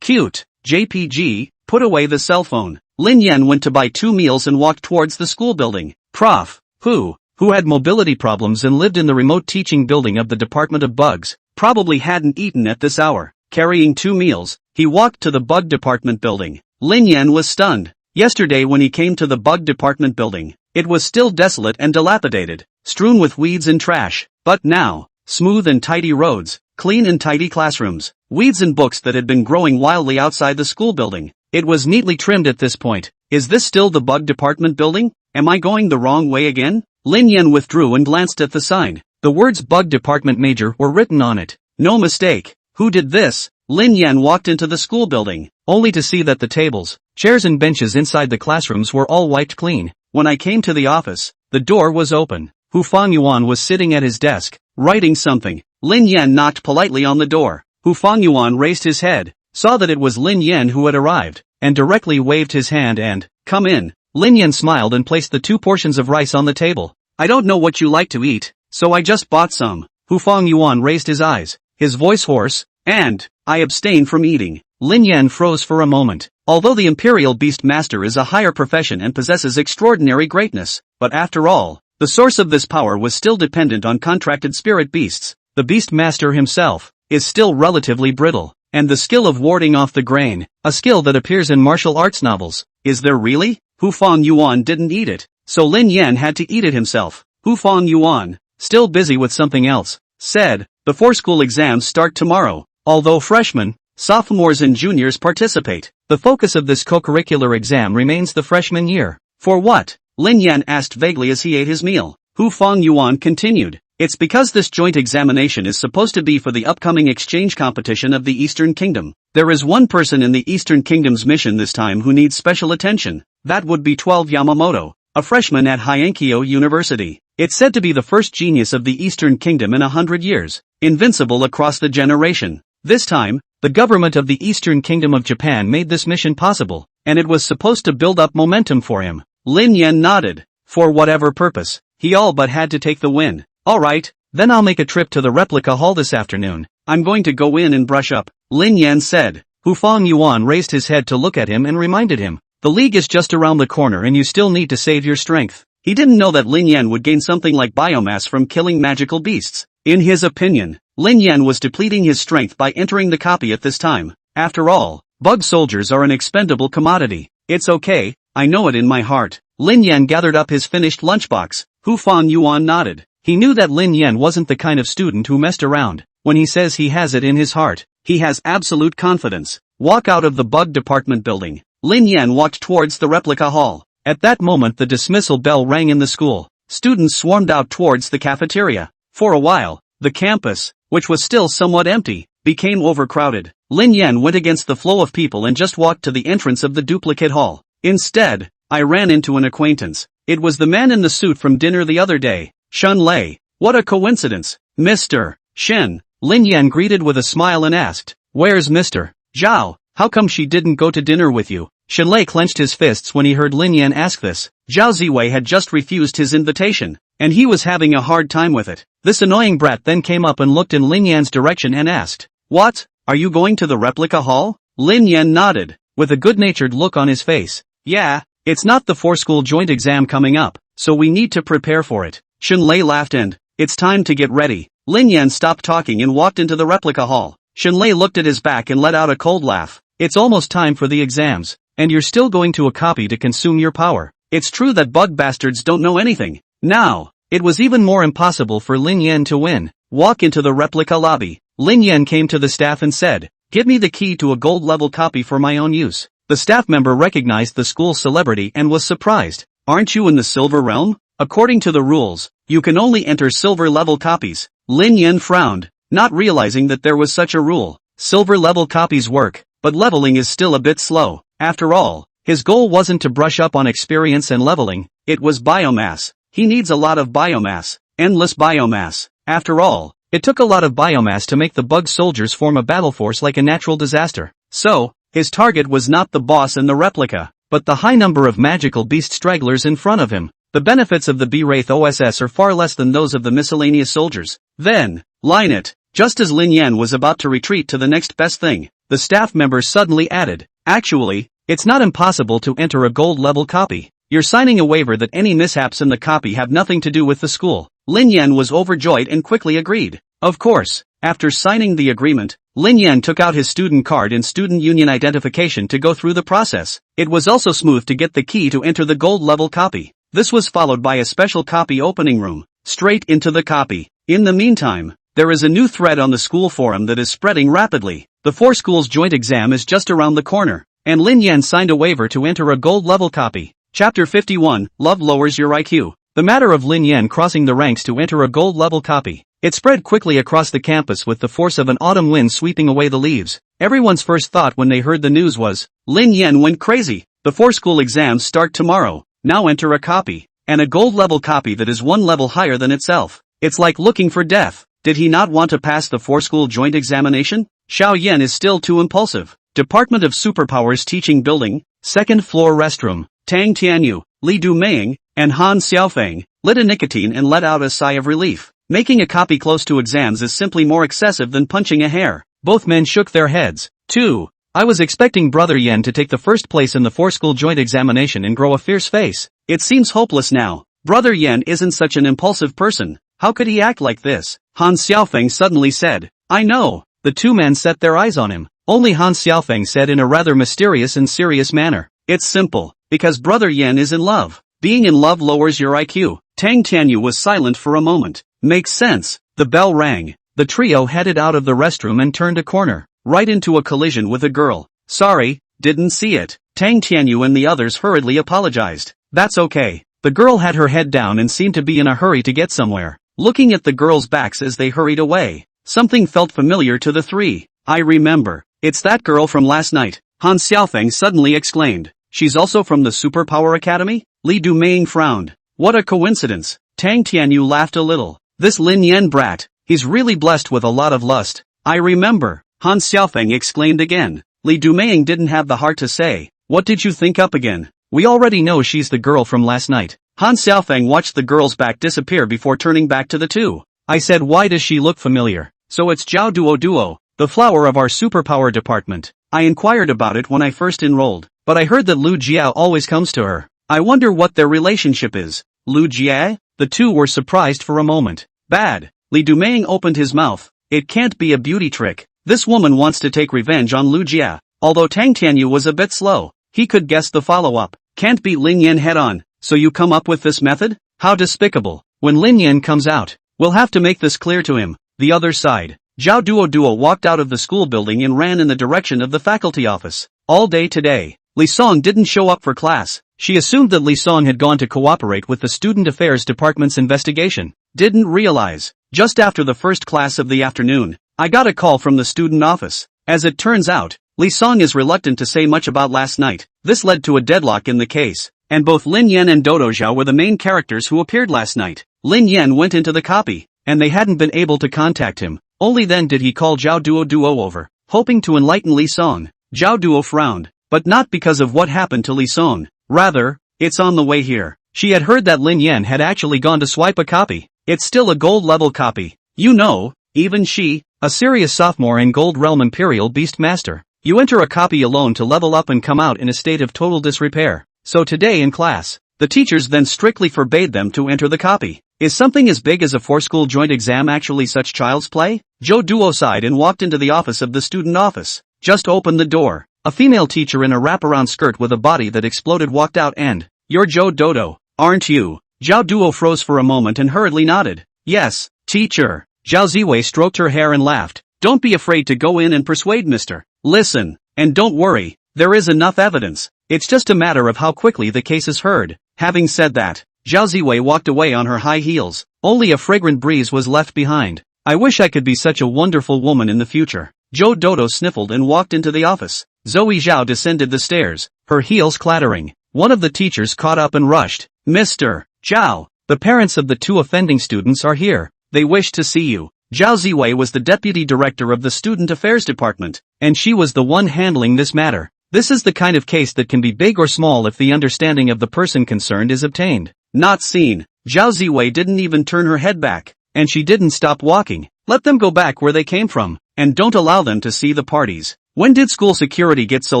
cute. JPG, put away the cell phone. Lin Yan went to buy 2 meals and walked towards the school building. Prof. Who had mobility problems and lived in the remote teaching building of the Department of Bugs, probably hadn't eaten at this hour. Carrying 2 meals, he walked to the bug department building. Lin Yan was stunned. Yesterday when he came to the bug department building, it was still desolate and dilapidated, strewn with weeds and trash. But now, smooth and tidy roads, clean and tidy classrooms, weeds and books that had been growing wildly outside the school building. It was neatly trimmed at this point. Is this still the bug department building? Am I going the wrong way again? Lin Yan withdrew and glanced at the sign. The words Bug Department Major were written on it. No mistake. Who did this? Lin Yan walked into the school building, only to see that the tables, chairs and benches inside the classrooms were all wiped clean. When I came to the office, the door was open. Hu Fangyuan was sitting at his desk, writing something. Lin Yan knocked politely on the door. Hu Fangyuan raised his head, saw that it was Lin Yan who had arrived, and directly waved his hand and, come in. Lin Yan smiled and placed the 2 portions of rice on the table. I don't know what you like to eat, so I just bought some. Hu Fangyuan raised his eyes, his voice hoarse, and, I abstain from eating. Lin Yan froze for a moment. Although the Imperial Beast Master is a higher profession and possesses extraordinary greatness, but after all, the source of this power was still dependent on contracted spirit beasts. The Beast Master himself is still relatively brittle, and the skill of warding off the grain, a skill that appears in martial arts novels. Is there really? Hu Fangyuan didn't eat it, so Lin Yan had to eat it himself. Hu Fangyuan, still busy with something else, said, "Before school exams start tomorrow, although freshmen, sophomores and juniors participate, the focus of this co-curricular exam remains the freshman year." "For what?" Lin Yan asked vaguely as he ate his meal. Hu Fong Yuan continued, "It's because this joint examination is supposed to be for the upcoming exchange competition of the Eastern Kingdom. There is one person in the Eastern Kingdom's mission this time who needs special attention. That would be 12 Yamamoto, a freshman at Hyenkyo University. It's said to be the first genius of the Eastern Kingdom in 100 years, invincible across the generation. This time, the government of the Eastern Kingdom of Japan made this mission possible, and it was supposed to build up momentum for him." Lin Yan nodded. For whatever purpose, he all but had to take the win. "Alright, then I'll make a trip to the replica hall this afternoon. I'm going to go in and brush up," Lin Yan said. Hu Fong Yuan raised his head to look at him and reminded him, "The league is just around the corner and you still need to save your strength." He didn't know that Lin Yan would gain something like biomass from killing magical beasts. In his opinion, Lin Yan was depleting his strength by entering the copy at this time. After all, bug soldiers are an expendable commodity. "It's okay, I know it in my heart." Lin Yan gathered up his finished lunchbox. Hu Fong Yuan nodded. He knew that Lin Yan wasn't the kind of student who messed around. When he says he has it in his heart, he has absolute confidence. Walk out of the bug department building. Lin Yan walked towards the replica hall. At that moment the dismissal bell rang in the school. Students swarmed out towards the cafeteria. For a while, the campus, which was still somewhat empty, became overcrowded. Lin Yan went against the flow of people and just walked to the entrance of the duplicate hall. Instead, I ran into an acquaintance. It was the man in the suit from dinner the other day, Shun Lei. What a coincidence. "Mr. Shen," Lin Yan greeted with a smile and asked, "Where's Mr. Zhao? How come she didn't go to dinner with you?" Shen Lei clenched his fists when he heard Lin Yan ask this. Zhao Ziwei had just refused his invitation, and he was having a hard time with it. This annoying brat then came up and looked in Lin Yan's direction and asked, "What? Are you going to the replica hall?" Lin Yan nodded, with a good-natured look on his face. "Yeah, it's not the four-school joint exam coming up, so we need to prepare for it." Shen Lei laughed and, "It's time to get ready." Lin Yan stopped talking and walked into the replica hall. Shen Lei looked at his back and let out a cold laugh. "It's almost time for the exams, and you're still going to a copy to consume your power. It's true that bug bastards don't know anything." Now, it was even more impossible for Lin Yan to win. Walk into the replica lobby. Lin Yan came to the staff and said, "Give me the key to a gold-level copy for my own use." The staff member recognized the school's celebrity and was surprised. "Aren't you in the silver realm? According to the rules, you can only enter silver-level copies." Lin Yan frowned, not realizing that there was such a rule. Silver-level copies work, but leveling is still a bit slow. After all, his goal wasn't to brush up on experience and leveling, it was biomass. He needs a lot of biomass, endless biomass. After all, it took a lot of biomass to make the bug soldiers form a battle force like a natural disaster. So, his target was not the boss and the replica, but the high number of magical beast stragglers in front of him. The benefits of the B-Wraith OSS are far less than those of the miscellaneous soldiers. Then, line it. Just as Lin Yan was about to retreat to the next best thing, the staff member suddenly added, "Actually, it's not impossible to enter a gold-level copy. You're signing a waiver that any mishaps in the copy have nothing to do with the school." Lin Yan was overjoyed and quickly agreed. Of course, after signing the agreement, Lin Yan took out his student card and student union identification to go through the process. It was also smooth to get the key to enter the gold-level copy. This was followed by a special copy opening room, straight into the copy. In the meantime, there is a new thread on the school forum that is spreading rapidly. The four schools joint exam is just around the corner, and Lin Yan signed a waiver to enter a gold-level copy. Chapter 51, Love Lowers Your IQ. The matter of Lin Yan crossing the ranks to enter a gold-level copy. It spread quickly across the campus with the force of an autumn wind sweeping away the leaves. Everyone's first thought when they heard the news was, Lin Yan went crazy. The four school exams start tomorrow. Now enter a copy, and a gold-level copy that is one level higher than itself. It's like looking for death. Did he not want to pass the four-school joint examination? Xiao Yan is still too impulsive. Department of Superpowers Teaching Building, second floor restroom. Tang Tianyu, Li Dumeng, and Han Xiaofeng lit a nicotine and let out a sigh of relief. Making a copy close to exams is simply more excessive than punching a hair. Both men shook their heads. 2. I was expecting Brother Yen to take the first place in the four-school joint examination and grow a fierce face. It seems hopeless now. Brother Yen isn't such an impulsive person. How could he act like this? Han Xiaofeng suddenly said. I know. The two men set their eyes on him. Only Han Xiaofeng said in a rather mysterious and serious manner. It's simple. Because Brother Yen is in love. Being in love lowers your IQ. Tang Tianyu was silent for a moment. Makes sense. The bell rang. The trio headed out of the restroom and turned a corner, right into a collision with a girl. Sorry, didn't see it. Tang Tianyu and the others hurriedly apologized. That's okay. The girl had her head down and seemed to be in a hurry to get somewhere. Looking at the girls' backs as they hurried away, something felt familiar to the three. I remember. It's that girl from last night, Han Xiaofeng suddenly exclaimed. She's also from the Superpower Academy? Li Duming frowned. What a coincidence. Tang Tianyu laughed a little. This Lin Yan brat, he's really blessed with a lot of lust. I remember. Han Xiaofeng exclaimed again. Li Duming didn't have the heart to say, what did you think up again? We already know she's the girl from last night. Han Xiaofeng watched the girl's back disappear before turning back to the two. I said, why does she look familiar? So it's Zhao Duo, the flower of our superpower department. I inquired about it when I first enrolled, but I heard that Lu Jia always comes to her. I wonder what their relationship is. Lu Jia? The two were surprised for a moment. Bad. Li Duming opened his mouth. It can't be a beauty trick. This woman wants to take revenge on Lu Jia. Although Tang Tianyu was a bit slow, he could guess the follow-up. Can't beat Lin Yan head-on, so you come up with this method? How despicable. When Lin Yan comes out, we'll have to make this clear to him. The other side. Zhao Duo walked out of the school building and ran in the direction of the faculty office. All day today, Li Song didn't show up for class. She assumed that Li Song had gone to cooperate with the Student Affairs Department's investigation. Didn't realize. Just after the first class of the afternoon, I got a call from the student office. As it turns out, Li Song is reluctant to say much about last night. This led to a deadlock in the case, and both Lin Yan and Dodo Zhao were the main characters who appeared last night. Lin Yan went into the copy, and they hadn't been able to contact him. Only then did he call Zhao Duo over, hoping to enlighten Li Song. Zhao Duo frowned, but not because of what happened to Li Song. Rather, it's on the way here. She had heard that Lin Yan had actually gone to swipe a copy. It's still a gold level copy. You know, even she, a serious sophomore in Gold Realm Imperial Beast Master. You enter a copy alone to level up and come out in a state of total disrepair. So today in class, the teachers then strictly forbade them to enter the copy. Is something as big as a 4-school joint exam actually such child's play? Zhou Duo sighed and walked into the office of the student office. Just opened the door. A female teacher in a wraparound skirt with a body that exploded walked out and, you're Zhou Dodo, aren't you? Zhao Duo froze for a moment and hurriedly nodded. Yes, teacher. Zhao Ziwei stroked her hair and laughed. Don't be afraid to go in and persuade Mr. Listen, and don't worry, there is enough evidence. It's just a matter of how quickly the case is heard. Having said that, Zhao Ziwei walked away on her high heels. Only a fragrant breeze was left behind. I wish I could be such a wonderful woman in the future. Zhou Dodo sniffled and walked into the office. Zoe Zhao descended the stairs, her heels clattering. One of the teachers caught up and rushed. Mr. Zhao, the parents of the two offending students are here. They wish to see you. Zhao Ziwei was the deputy director of the Student Affairs Department, and she was the one handling this matter. This is the kind of case that can be big or small if the understanding of the person concerned is obtained. Not seen. Zhao Ziwei didn't even turn her head back, and she didn't stop walking. Let them go back where they came from, and don't allow them to see the parties. When did school security get so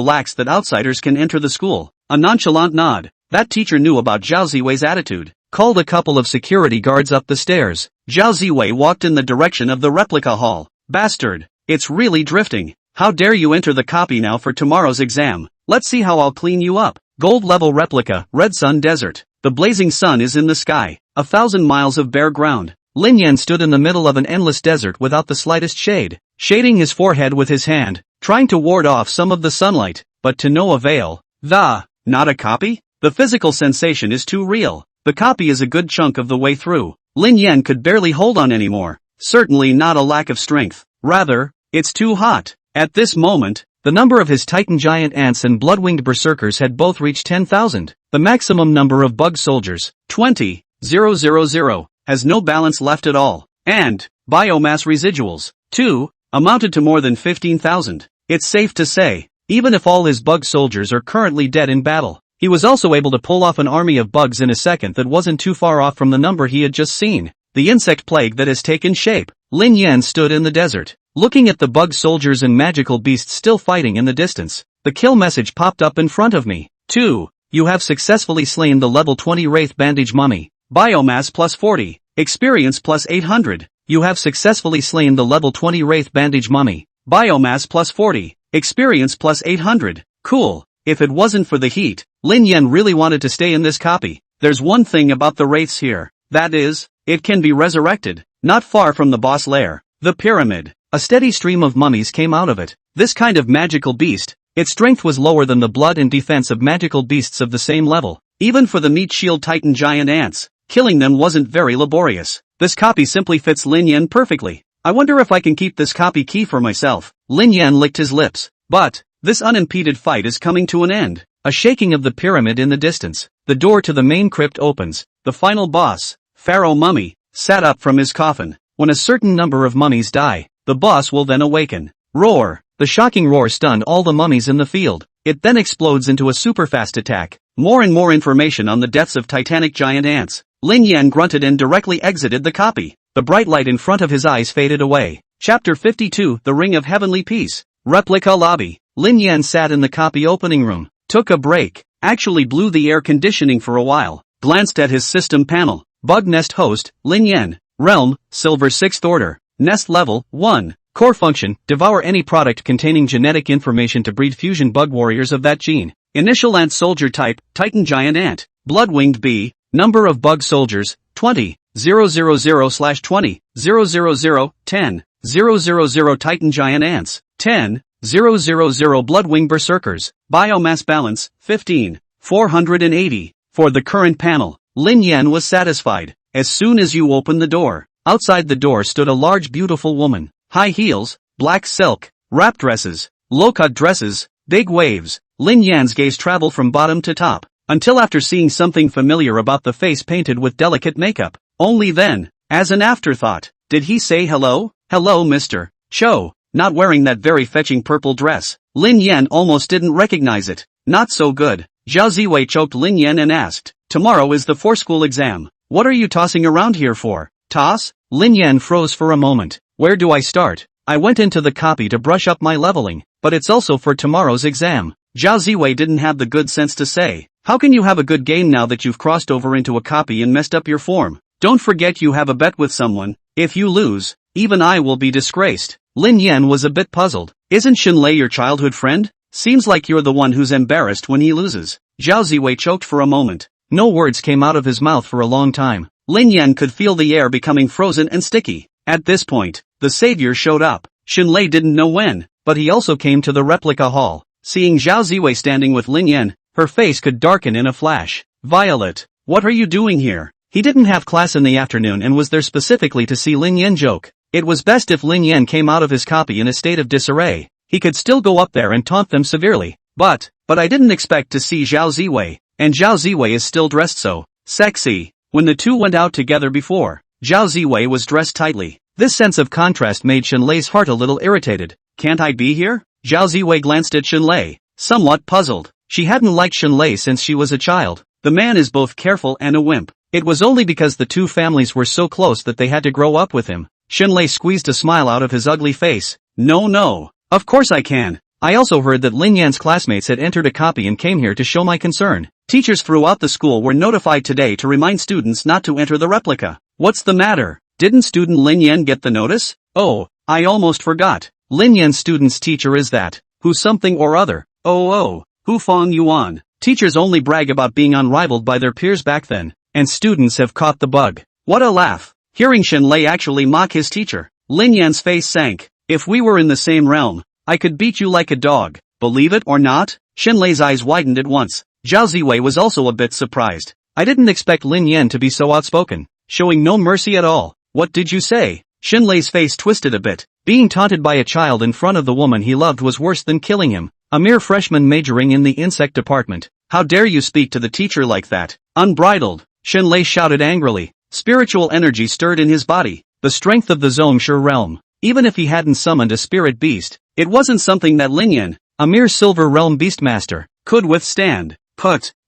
lax that outsiders can enter the school? A nonchalant nod. That teacher knew about Zhao Ziwei's attitude. Called a couple of security guards up the stairs. Zhao Ziwei walked in the direction of the replica hall. Bastard. It's really drifting. How dare you enter the copy now for tomorrow's exam? Let's see how I'll clean you up. Gold level replica, Red Sun Desert. The blazing sun is in the sky. 1,000 miles of bare ground. Lin Yan stood in the middle of an endless desert without the slightest shade, shading his forehead with his hand, trying to ward off some of the sunlight, but to no avail. Not a copy? The physical sensation is too real. The copy is a good chunk of the way through. Lin Yan could barely hold on anymore. Certainly not a lack of strength. Rather, it's too hot. At this moment, the number of his Titan giant ants and blood-winged berserkers had both reached 10,000. The maximum number of bug soldiers, 20,000, has no balance left at all. And, biomass residuals, too, amounted to more than 15,000. It's safe to say, even if all his bug soldiers are currently dead in battle, he was also able to pull off an army of bugs in a second that wasn't too far off from the number he had just seen. The insect plague that has taken shape. Lin Yan stood in the desert, looking at the bug soldiers and magical beasts still fighting in the distance. The kill message popped up in front of me. 2. You have successfully slain the level 20 Wraith Bandage Mummy. Biomass plus 40. Experience plus 800. You have successfully slain the level 20 Wraith Bandage Mummy. Biomass plus 40. Experience plus 800. Cool. If it wasn't for the heat, Lin Yan really wanted to stay in this copy. There's one thing about the wraiths here. That is, it can be resurrected. not far from the boss lair, the pyramid. A steady stream of mummies came out of it. This kind of magical beast, its strength was lower than the blood and defense of magical beasts of the same level. Even for the meat shield titan giant ants, killing them wasn't very laborious. This copy simply fits Lin Yan perfectly. I wonder if I can keep this copy key for myself. Lin Yan licked his lips. But this unimpeded fight is coming to an end. A shaking of the pyramid in the distance. The door to the main crypt opens. The final boss, Pharaoh Mummy, sat up from his coffin. When a certain number of mummies die, the boss will then awaken. Roar! The shocking roar stunned all the mummies in the field. It then explodes into a super-fast attack. More and more information on the deaths of titanic giant ants. Lin Yan grunted and directly exited the copy. The bright light in front of his eyes faded away. Chapter 52, The Ring of Heavenly Peace. Replica Lobby. Lin Yan sat in the copy opening room, took a break, actually blew the air conditioning for a while, glanced at his system panel. Bug Nest Host, Lin Yan. Realm, Silver 6th Order. Nest Level, 1. Core Function, devour any product containing genetic information to breed fusion bug warriors of that gene. Initial Ant Soldier Type, Titan Giant Ant. Blood-Winged Bee. Number of Bug Soldiers, 20. 000/20. 000, 10. 000 Titan Giant Ants. 10. 000 Blood-Wing Berserkers. Biomass Balance, 15. 480. For the current panel, Lin Yan was satisfied. As soon as you opened the door, outside the door stood a large beautiful woman. High heels, black silk, wrap dresses, low-cut dresses, big waves. Lin Yan's gaze traveled from bottom to top, until after seeing something familiar about the face painted with delicate makeup. Only then, as an afterthought, did he say hello? Hello Mr. Cho, not wearing that very fetching purple dress. Lin Yan almost didn't recognize it. Not so good. Zhao Ziwei choked Lin Yan and asked, tomorrow is the for-school exam. What are you tossing around here for? Toss? Lin Yan froze for a moment. Where do I start? I went into the copy to brush up my leveling, but it's also for tomorrow's exam. Zhao Ziwei didn't have the good sense to say, how can you have a good game now that you've crossed over into a copy and messed up your form? Don't forget you have a bet with someone. If you lose, even I will be disgraced. Lin Yan was a bit puzzled. Isn't Xunlei your childhood friend? Seems like you're the one who's embarrassed when he loses. Zhao Ziwei choked for a moment. No words came out of his mouth for a long time. Lin Yan could feel the air becoming frozen and sticky. At this point, the savior showed up. Xunlei didn't know when, but he also came to the replica hall. Seeing Zhao Ziwei standing with Lin Yan, her face could darken in a flash. Violet, what are you doing here? He didn't have class in the afternoon and was there specifically to see Lin Yan joke. It was best if Lin Yan came out of his copy in a state of disarray. He could still go up there and taunt them severely. But I didn't expect to see Zhao Ziwei, and Zhao Ziwei is still dressed so sexy. When the two went out together before, Zhao Ziwei was dressed tightly. This sense of contrast made Xunlei's heart a little irritated. Can't I be here? Zhao Ziwei glanced at Xunlei, somewhat puzzled. She hadn't liked Xunlei since she was a child. The man is both careful and a wimp. It was only because the two families were so close that they had to grow up with him. Xunlei squeezed a smile out of his ugly face. No. Of course I can. I also heard that Lin Yan's classmates had entered a copy and came here to show my concern. Teachers throughout the school were notified today to remind students not to enter the replica. What's the matter? Didn't student Lin Yan get the notice? Oh, I almost forgot. Lin Yan's student's teacher is that. Who something or other. Oh, Hu Fong Yuan. Teachers only brag about being unrivaled by their peers back then. And students have caught the bug. What a laugh. Hearing Xunlei actually mock his teacher. Lin Yan's face sank. If we were in the same realm, I could beat you like a dog. Believe it or not? Xunlei's eyes widened at once. Zhao Ziwei was also a bit surprised. I didn't expect Lin Yan to be so outspoken, showing no mercy at all. What did you say? Xunlei's face twisted a bit. Being taunted by a child in front of the woman he loved was worse than killing him. A mere freshman majoring in the insect department. How dare you speak to the teacher like that? Unbridled. Xunlei shouted angrily. Spiritual energy stirred in his body. The strength of the Zongshi realm. Even if he hadn't summoned a spirit beast, it wasn't something that Lin Yan, a mere silver realm beastmaster, could withstand.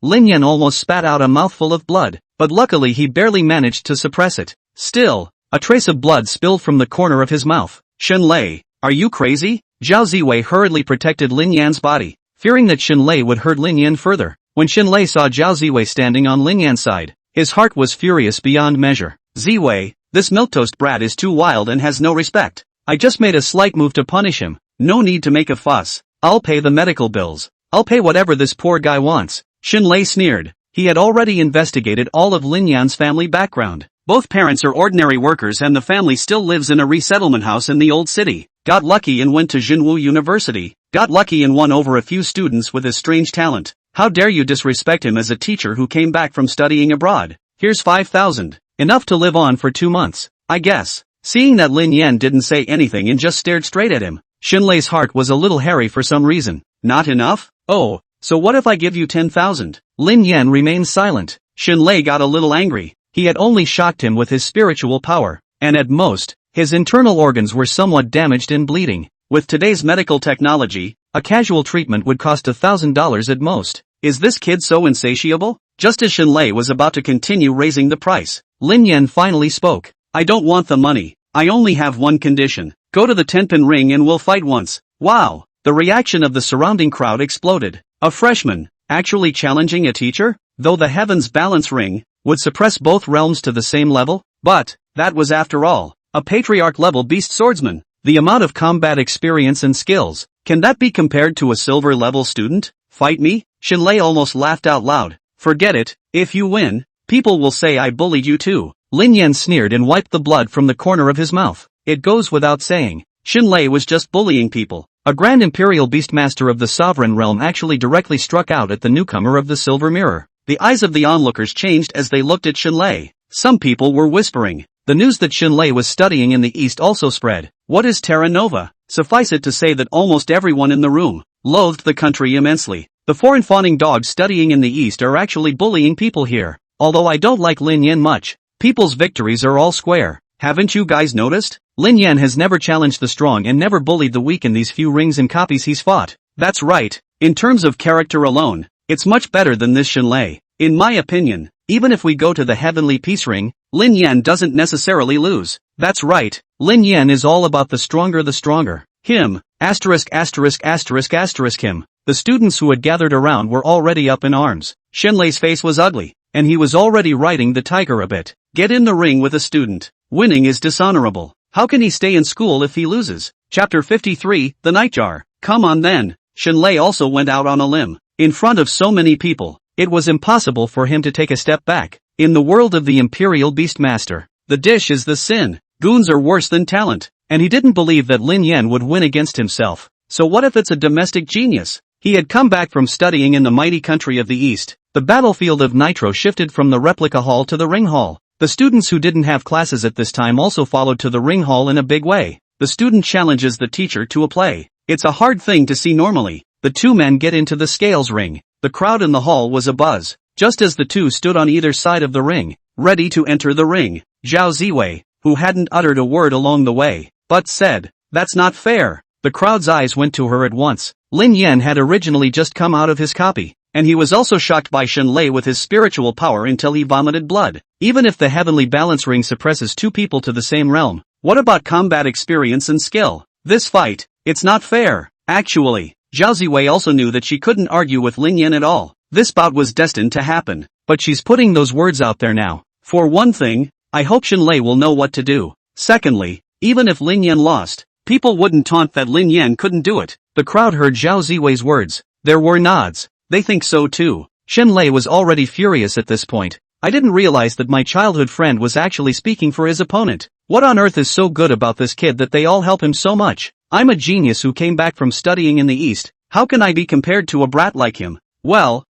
Lin Yan almost spat out a mouthful of blood, but luckily he barely managed to suppress it. Still, a trace of blood spilled from the corner of his mouth. Xunlei, are you crazy? Zhao Ziwei hurriedly protected Lin Yan's body, fearing that Xunlei would hurt Lin Yan further. When Xunlei saw Zhao Ziwei standing on Lin Yan's side, his heart was furious beyond measure. Ziwei, this milquetoast brat is too wild and has no respect. I just made a slight move to punish him. No need to make a fuss. I'll pay the medical bills. I'll pay whatever this poor guy wants. Xunlei sneered. He had already investigated all of Lin Yan's family background. Both parents are ordinary workers and the family still lives in a resettlement house in the old city. Got lucky and went to Jinwu University. Got lucky and won over a few students with his strange talent. How dare you disrespect him as a teacher who came back from studying abroad? Here's 5,000. Enough to live on for 2 months, I guess. Seeing that Lin Yan didn't say anything and just stared straight at him, Xinlei's heart was a little hairy for some reason. Not enough? Oh, so what if I give you 10,000? Lin Yan remained silent. Xinlei got a little angry. He had only shocked him with his spiritual power, and at most, his internal organs were somewhat damaged and bleeding. With today's medical technology, a casual treatment would cost $1,000 at most. Is this kid so insatiable? Just as Xinlei was about to continue raising the price, Lin Yan finally spoke. I don't want the money. I only have one condition. Go to the Tenpin ring and we'll fight once. Wow! The reaction of the surrounding crowd exploded. A freshman, actually challenging a teacher? Though the heavens balance ring would suppress both realms to the same level? But that was after all a patriarch-level beast swordsman. The amount of combat experience and skills, can that be compared to a silver-level student? Fight me? Xinlei almost laughed out loud. Forget it, if you win, people will say I bullied you too. Lin Yan sneered and wiped the blood from the corner of his mouth. It goes without saying, Xinlei was just bullying people. A Grand Imperial Beastmaster of the Sovereign Realm actually directly struck out at the newcomer of the Silver Mirror. The eyes of the onlookers changed as they looked at Xinlei. Some people were whispering. The news that Xinlei was studying in the East also spread. What is Terra Nova? Suffice it to say that almost everyone in the room loathed the country immensely. The foreign fawning dogs studying in the East are actually bullying people here. Although I don't like Lin Yan much, people's victories are all square. Haven't you guys noticed? Lin Yan has never challenged the strong and never bullied the weak in these few rings and copies he's fought. That's right. In terms of character alone, it's much better than this Xinlei. In my opinion, even if we go to the Heavenly Peace Ring, Lin Yan doesn't necessarily lose. That's right, Lin Yan is all about the stronger. Him, asterisk. Him. The students who had gathered around were already up in arms. Xinlei's face was ugly, and he was already riding the tiger a bit. Get in the ring with a student. Winning is dishonorable. How can he stay in school if he loses? Chapter 53, The Nightjar. Come on then. Xinlei also went out on a limb. In front of so many people, it was impossible for him to take a step back. In the world of the Imperial Beastmaster, the dish is the sin. Goons are worse than talent, and he didn't believe that Lin Yan would win against himself. So what if it's a domestic genius? He had come back from studying in the mighty country of the East. The battlefield of Nitro shifted from the replica hall to the ring hall. The students who didn't have classes at this time also followed to the ring hall in a big way. The student challenges the teacher to a play. It's a hard thing to see normally. The two men get into the scales ring. The crowd in the hall was abuzz, just as the two stood on either side of the ring, ready to enter the ring. Zhao Ziwei, who hadn't uttered a word along the way, but said, "That's not fair." The crowd's eyes went to her at once. Lin Yan had originally just come out of his copy, and he was also shocked by Xinlei with his spiritual power until he vomited blood. Even if the heavenly balance ring suppresses two people to the same realm, what about combat experience and skill? This fight, it's not fair. Actually, Zhao Ziwei also knew that she couldn't argue with Lin Yan at all. This bout was destined to happen, but she's putting those words out there now. For one thing, I hope Xinlei will know what to do. Secondly, even if Lin Yan lost, people wouldn't taunt that Lin Yan couldn't do it. The crowd heard Zhao Ziwei's words. There were nods. They think so too. Xinlei was already furious at this point. I didn't realize that my childhood friend was actually speaking for his opponent. What on earth is so good about this kid that they all help him so much? I'm a genius who came back from studying in the East. How can I be compared to a brat like him? Well,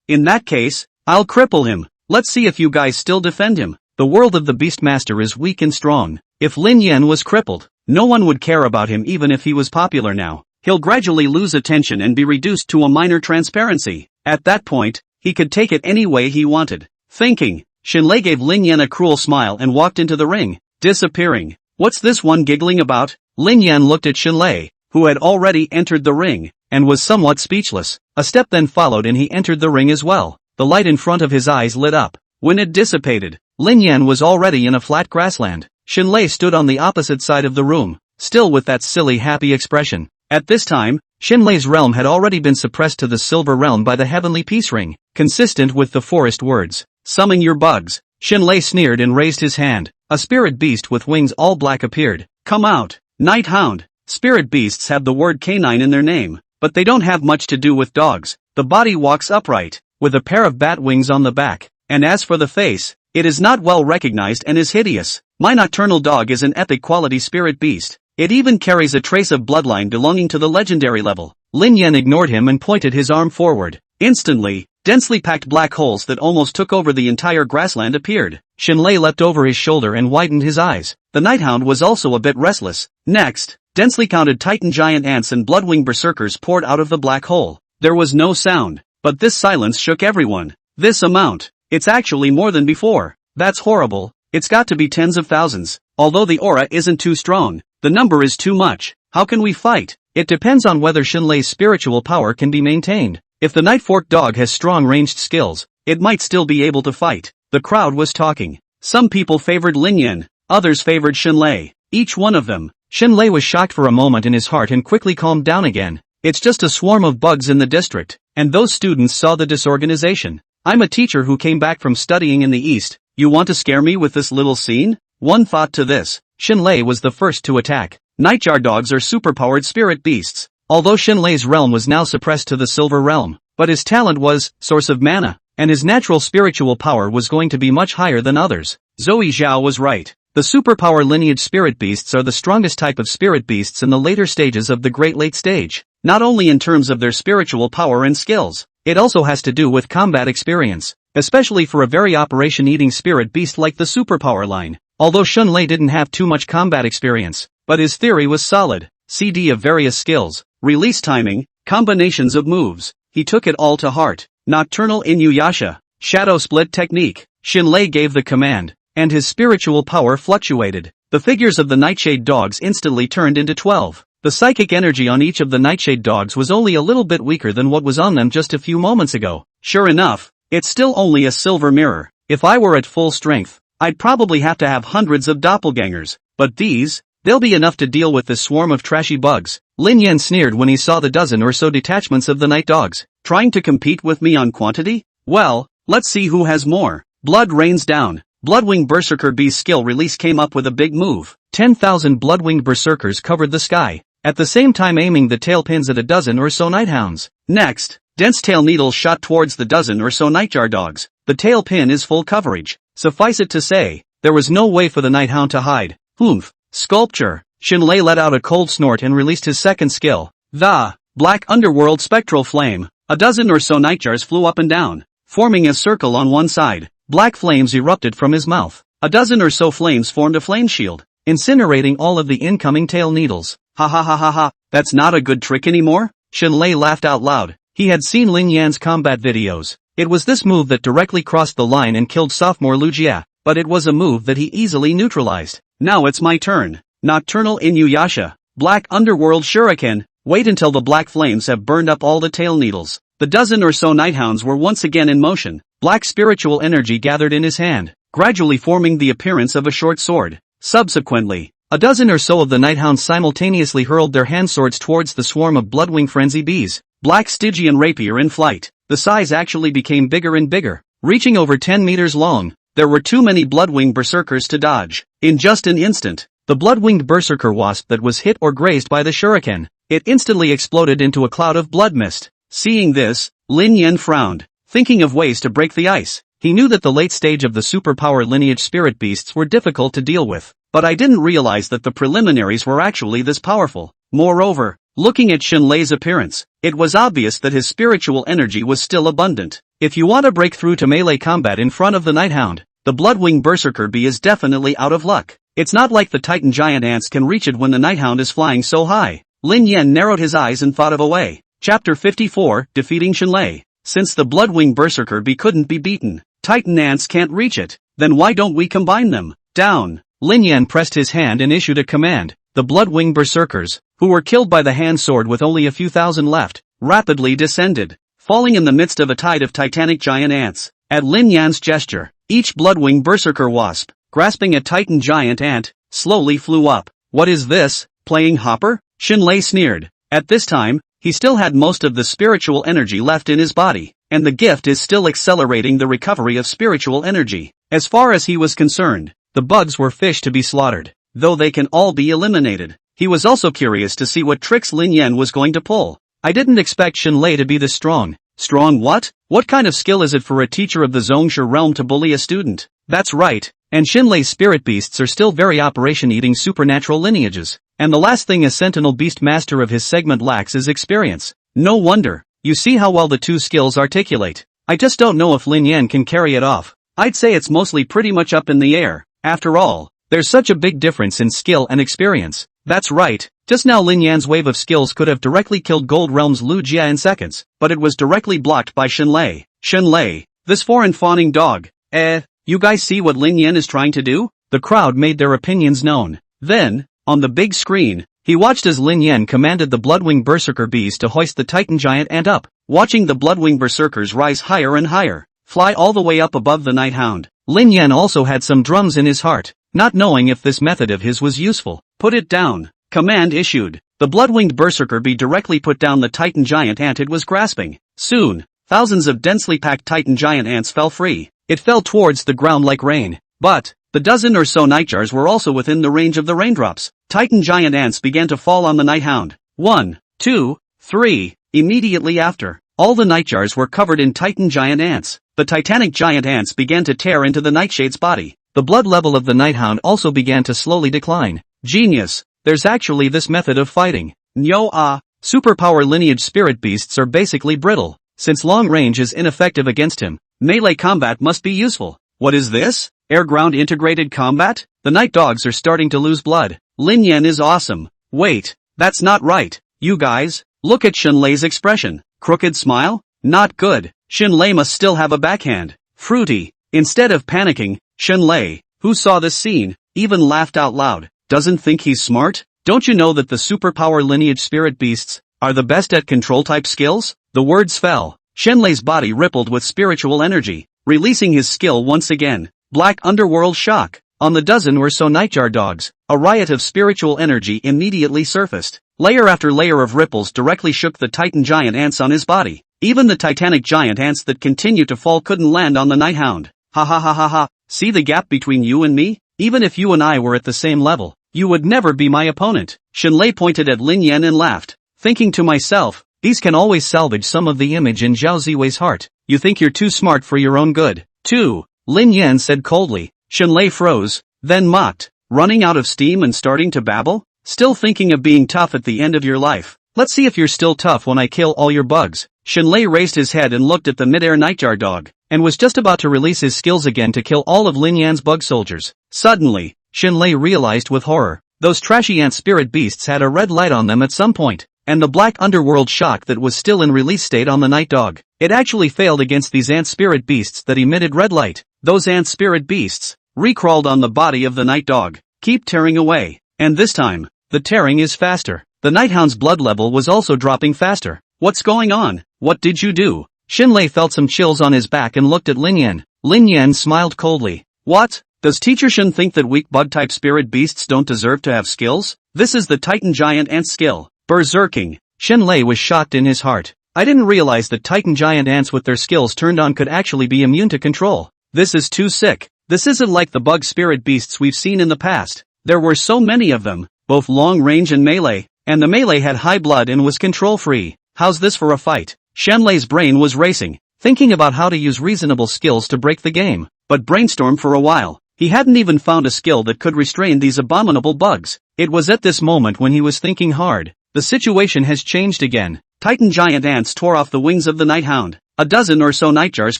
in that case, I'll cripple him. Let's see if you guys still defend him. The world of the Beastmaster is weak and strong. If Lin Yan was crippled, no one would care about him even if he was popular now. He'll gradually lose attention and be reduced to a minor transparency. At that point, he could take it any way he wanted. Thinking, Xinlei gave Lin Yan a cruel smile and walked into the ring, disappearing. What's this one giggling about? Lin Yan looked at Xinlei, who had already entered the ring, and was somewhat speechless. A step then followed and he entered the ring as well. The light in front of his eyes lit up. When it dissipated, Lin Yan was already in a flat grassland. Xinlei stood on the opposite side of the room, still with that silly happy expression. At this time, Xinlei's realm had already been suppressed to the silver realm by the heavenly peace ring, consistent with the forest words. Summon your bugs. Xinlei sneered and raised his hand. A spirit beast with wings all black appeared. Come out, Night Hound. Spirit beasts have the word canine in their name, but they don't have much to do with dogs. The body walks upright, with a pair of bat wings on the back, and as for the face, It is not well recognized and is hideous. My nocturnal dog is an epic quality spirit beast. It even carries a trace of bloodline belonging to the legendary level. Lin Yan ignored him and pointed his arm forward. Instantly, densely packed black holes that almost took over the entire grassland appeared. Xinlei leapt over his shoulder and widened his eyes. The Nighthound was also a bit restless. Next, densely counted Titan giant ants and bloodwing berserkers poured out of the black hole. There was no sound, but this silence shook everyone. This amount. It's actually more than before. That's horrible. It's got to be tens of thousands. Although the aura isn't too strong, the number is too much. How can we fight? It depends on whether Xinlei's spiritual power can be maintained. If the Nightfork dog has strong ranged skills, it might still be able to fight. The crowd was talking. Some people favored Lin Yan, others favored Xinlei. Each one of them. Xinlei was shocked for a moment in his heart and quickly calmed down again. It's just a swarm of bugs in the district, and those students saw the disorganization. I'm a teacher who came back from studying in the East. You want to scare me with this little scene? One thought to this. Xinlei was the first to attack. Nightjar dogs are superpowered spirit beasts. Although Xinlei's realm was now suppressed to the Silver Realm, but his talent was source of mana, and his natural spiritual power was going to be much higher than others. Zoe Zhao was right. The superpower lineage spirit beasts are the strongest type of spirit beasts in the later stages of the Great Late Stage. Not only in terms of their spiritual power and skills, it also has to do with combat experience, especially for a very operation-eating spirit beast like the superpower line. Although Xinlei didn't have too much combat experience, but his theory was solid. CD of various skills, release timing, combinations of moves. He took it all to heart. Nocturnal Inuyasha, shadow split technique. Xinlei gave the command, and his spiritual power fluctuated. The figures of the Nightshade dogs instantly turned into 12. The psychic energy on each of the Nightshade dogs was only a little bit weaker than what was on them just a few moments ago. Sure enough, it's still only a silver mirror. If I were at full strength, I'd probably have to have hundreds of doppelgangers, but they'll be enough to deal with this swarm of trashy bugs. Lin Yan sneered when he saw the dozen or so detachments of the night dogs. Trying to compete with me on quantity? Well, let's see who has more. Blood rains down. Bloodwing Berserker B's skill release came up with a big move. 10,000 bloodwinged berserkers covered the sky, at the same time aiming the tail pins at a dozen or so nighthounds. Next, dense tail needles shot towards the dozen or so nightjar dogs. The tail pin is full coverage. Suffice it to say, there was no way for the nighthound to hide. Oomph. Sculpture. Xinlei let out a cold snort and released his second skill. The Black Underworld Spectral Flame. A dozen or so nightjars flew up and down, forming a circle on one side. Black flames erupted from his mouth. A dozen or so flames formed a flame shield, incinerating all of the incoming tail needles. Ha ha ha ha ha, that's not a good trick anymore? Xinlei laughed out loud. He had seen Lin Yan's combat videos. It was this move that directly crossed the line and killed sophomore Lu Jia, but it was a move that he easily neutralized. Now it's my turn. Nocturnal Inuyasha. Black Underworld Shuriken. Wait until the black flames have burned up all the tail needles. The dozen or so nighthounds were once again in motion. Black spiritual energy gathered in his hand, gradually forming the appearance of a short sword. Subsequently, a dozen or so of the nighthounds simultaneously hurled their hand swords towards the swarm of bloodwing frenzy bees. Black Stygian rapier in flight. The size actually became bigger and bigger, reaching over 10 meters long. There were too many bloodwing berserkers to dodge. In just an instant, the blood-winged berserker wasp that was hit or grazed by the shuriken, it instantly exploded into a cloud of blood mist. Seeing this, Lin Yan frowned, thinking of ways to break the ice. He knew that the late stage of the superpower lineage spirit beasts were difficult to deal with, but I didn't realize that the preliminaries were actually this powerful. Moreover, looking at Xinlei's appearance, it was obvious that his spiritual energy was still abundant. If you want to break through to melee combat in front of the Nighthound, the Bloodwing Berserker Bee is definitely out of luck. It's not like the Titan giant ants can reach it when the Nighthound is flying so high. Lin Yan narrowed his eyes and thought of a way. Chapter 54, Defeating Xinlei. Since the Bloodwing Berserker Bee couldn't be beaten, Titan ants can't reach it, then why don't we combine them? Down. Lin Yan pressed his hand and issued a command. The Bloodwing Berserkers, who were killed by the hand sword with only a few thousand left, rapidly descended, falling in the midst of a tide of titanic giant ants. At Lin Yan's gesture, each Bloodwing Berserker wasp, grasping a Titan giant ant, slowly flew up. What is this, playing hopper? Xinlei sneered. At this time, he still had most of the spiritual energy left in his body, and the gift is still accelerating the recovery of spiritual energy. As far as he was concerned, the bugs were fish to be slaughtered, though they can all be eliminated. He was also curious to see what tricks Lin Yan was going to pull. I didn't expect Xinlei to be this strong, Strong what? What kind of skill is it for a teacher of the Zhongsha realm to bully a student? That's right, and Xinlei's spirit beasts are still very operation-eating supernatural lineages, and the last thing a sentinel beast master of his segment lacks is experience. No wonder. You see how well the two skills articulate. I just don't know if Lin Yan can carry it off. I'd say it's mostly pretty much up in the air. After all, there's such a big difference in skill and experience. That's right, just now Lin Yan's wave of skills could have directly killed Gold Realm's Lu Jia in seconds, but it was directly blocked by Xinlei. Xinlei, this foreign fawning dog. You guys see what Lin Yan is trying to do? The crowd made their opinions known. Then, on the big screen, he watched as Lin Yan commanded the Bloodwing Berserker bees to hoist the Titan Giant Ant up, watching the Bloodwing Berserkers rise higher and higher, fly all the way up above the Night Hound. Lin Yan also had some drums in his heart, not knowing if this method of his was useful. Put it down. Command issued. The Bloodwinged Berserker bee directly put down the Titan Giant Ant it was grasping. Soon, thousands of densely packed Titan Giant Ants fell free. It fell towards the ground like rain. But, the dozen or so nightjars were also within the range of the raindrops. Titan Giant Ants began to fall on the Night Hound. 1, 2, 3. Immediately after, all the nightjars were covered in Titan Giant Ants. The Titanic Giant Ants began to tear into the Nightshade's body. The blood level of the Night Hound also began to slowly decline. Genius. There's actually this method of fighting. Superpower lineage spirit beasts are basically brittle. Since long range is ineffective against him, melee combat must be useful. What is this? Air-ground integrated combat? The night dogs are starting to lose blood. Lin Yan is awesome. Wait, that's not right. You guys, look at Xinlei's expression. Crooked smile? Not good. Xinlei must still have a backhand. Fruity. Instead of panicking, Xinlei, who saw this scene, even laughed out loud. Doesn't think he's smart? Don't you know that the superpower lineage spirit beasts are the best at control-type skills? The words fell. Xinlei's body rippled with spiritual energy, releasing his skill once again. Black Underworld Shock. On the dozen or so nightjar dogs, a riot of spiritual energy immediately surfaced. Layer after layer of ripples directly shook the Titan Giant Ants on his body. Even the Titanic Giant Ants that continued to fall couldn't land on the Night Hound. Ha ha ha ha ha. See the gap between you and me? Even if you and I were at the same level, you would never be my opponent. Xinlei pointed at Lin Yan and laughed, thinking to myself, these can always salvage some of the image in Zhao Ziwei's heart. You think you're too smart for your own good, too, Lin Yan said coldly. Xinlei froze, then mocked, running out of steam and starting to babble? Still thinking of being tough at the end of your life? Let's see if you're still tough when I kill all your bugs. Xinlei raised his head and looked at the mid-air nightjar dog, and was just about to release his skills again to kill all of Lin Yan's bug soldiers. Suddenly, Xinlei realized with horror, those trashy ant spirit beasts had a red light on them at some point, and the black underworld shock that was still in release state on the night dog. It actually failed against these ant spirit beasts that emitted red light. Those ant spirit beasts recrawled on the body of the night dog. Keep tearing away. And this time, the tearing is faster. The night hound's blood level was also dropping faster. What's going on? What did you do? Xinlei felt some chills on his back and looked at Lin Yan. Lin Yan smiled coldly. What? Does Teacher Shen think that weak bug-type spirit beasts don't deserve to have skills? This is the Titan Giant Ant skill. Berserking. Xinlei was shocked in his heart. I didn't realize that Titan Giant Ants with their skills turned on could actually be immune to control. This is too sick. This isn't like the bug spirit beasts we've seen in the past. There were so many of them, both long range and melee, and the melee had high blood and was control-free. How's this for a fight? Xinlei's brain was racing, thinking about how to use reasonable skills to break the game, but brainstormed for a while. He hadn't even found a skill that could restrain these abominable bugs. It was at this moment when he was thinking hard. The situation has changed again. Titan Giant Ants tore off the wings of the Night Hound. A dozen or so nightjars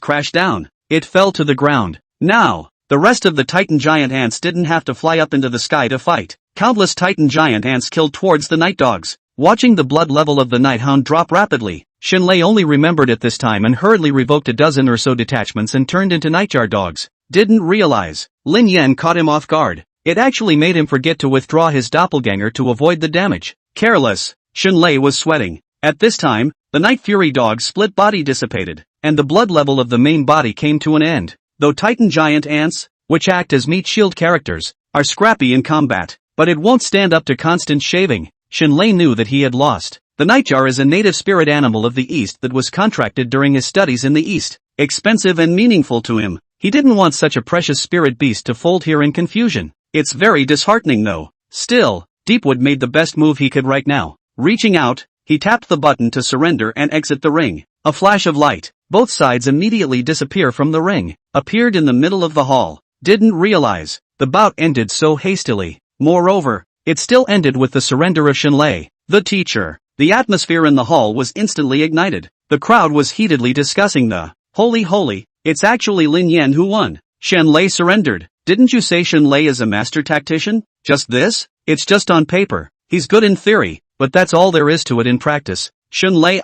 crashed down. It fell to the ground. Now, the rest of the Titan Giant Ants didn't have to fly up into the sky to fight. Countless Titan Giant Ants killed towards the night dogs. Watching the blood level of the Night Hound drop rapidly, Xinlei only remembered at this time and hurriedly revoked a dozen or so detachments and turned into nightjar dogs. Didn't realize. Lin Yan caught him off guard. It actually made him forget to withdraw his doppelganger to avoid the damage. Careless. Xinlei was sweating. At this time, the Night Fury dog's split body dissipated, and the blood level of the main body came to an end. Though Titan Giant Ants, which act as meat shield characters, are scrappy in combat, but it won't stand up to constant shaving. Xinlei knew that he had lost. The nightjar is a native spirit animal of the East that was contracted during his studies in the East. Expensive and meaningful to him. He didn't want such a precious spirit beast to fold here in confusion. It's very disheartening though. Still, Deepwood made the best move he could right now. Reaching out, He tapped the button to surrender and exit the ring. A flash of light, both sides immediately disappear from the ring, appeared in the middle of the hall. Didn't realize, the bout ended so hastily. Moreover, it still ended with the surrender of Shenlei, the teacher. The atmosphere in the hall was instantly ignited. The crowd was heatedly discussing the holy, it's actually Lin Yan who won. Shenlei surrendered. Didn't you say Shenlei is a master tactician? Just this? It's just on paper. He's good in theory, but that's all there is to it in practice. Shenlei,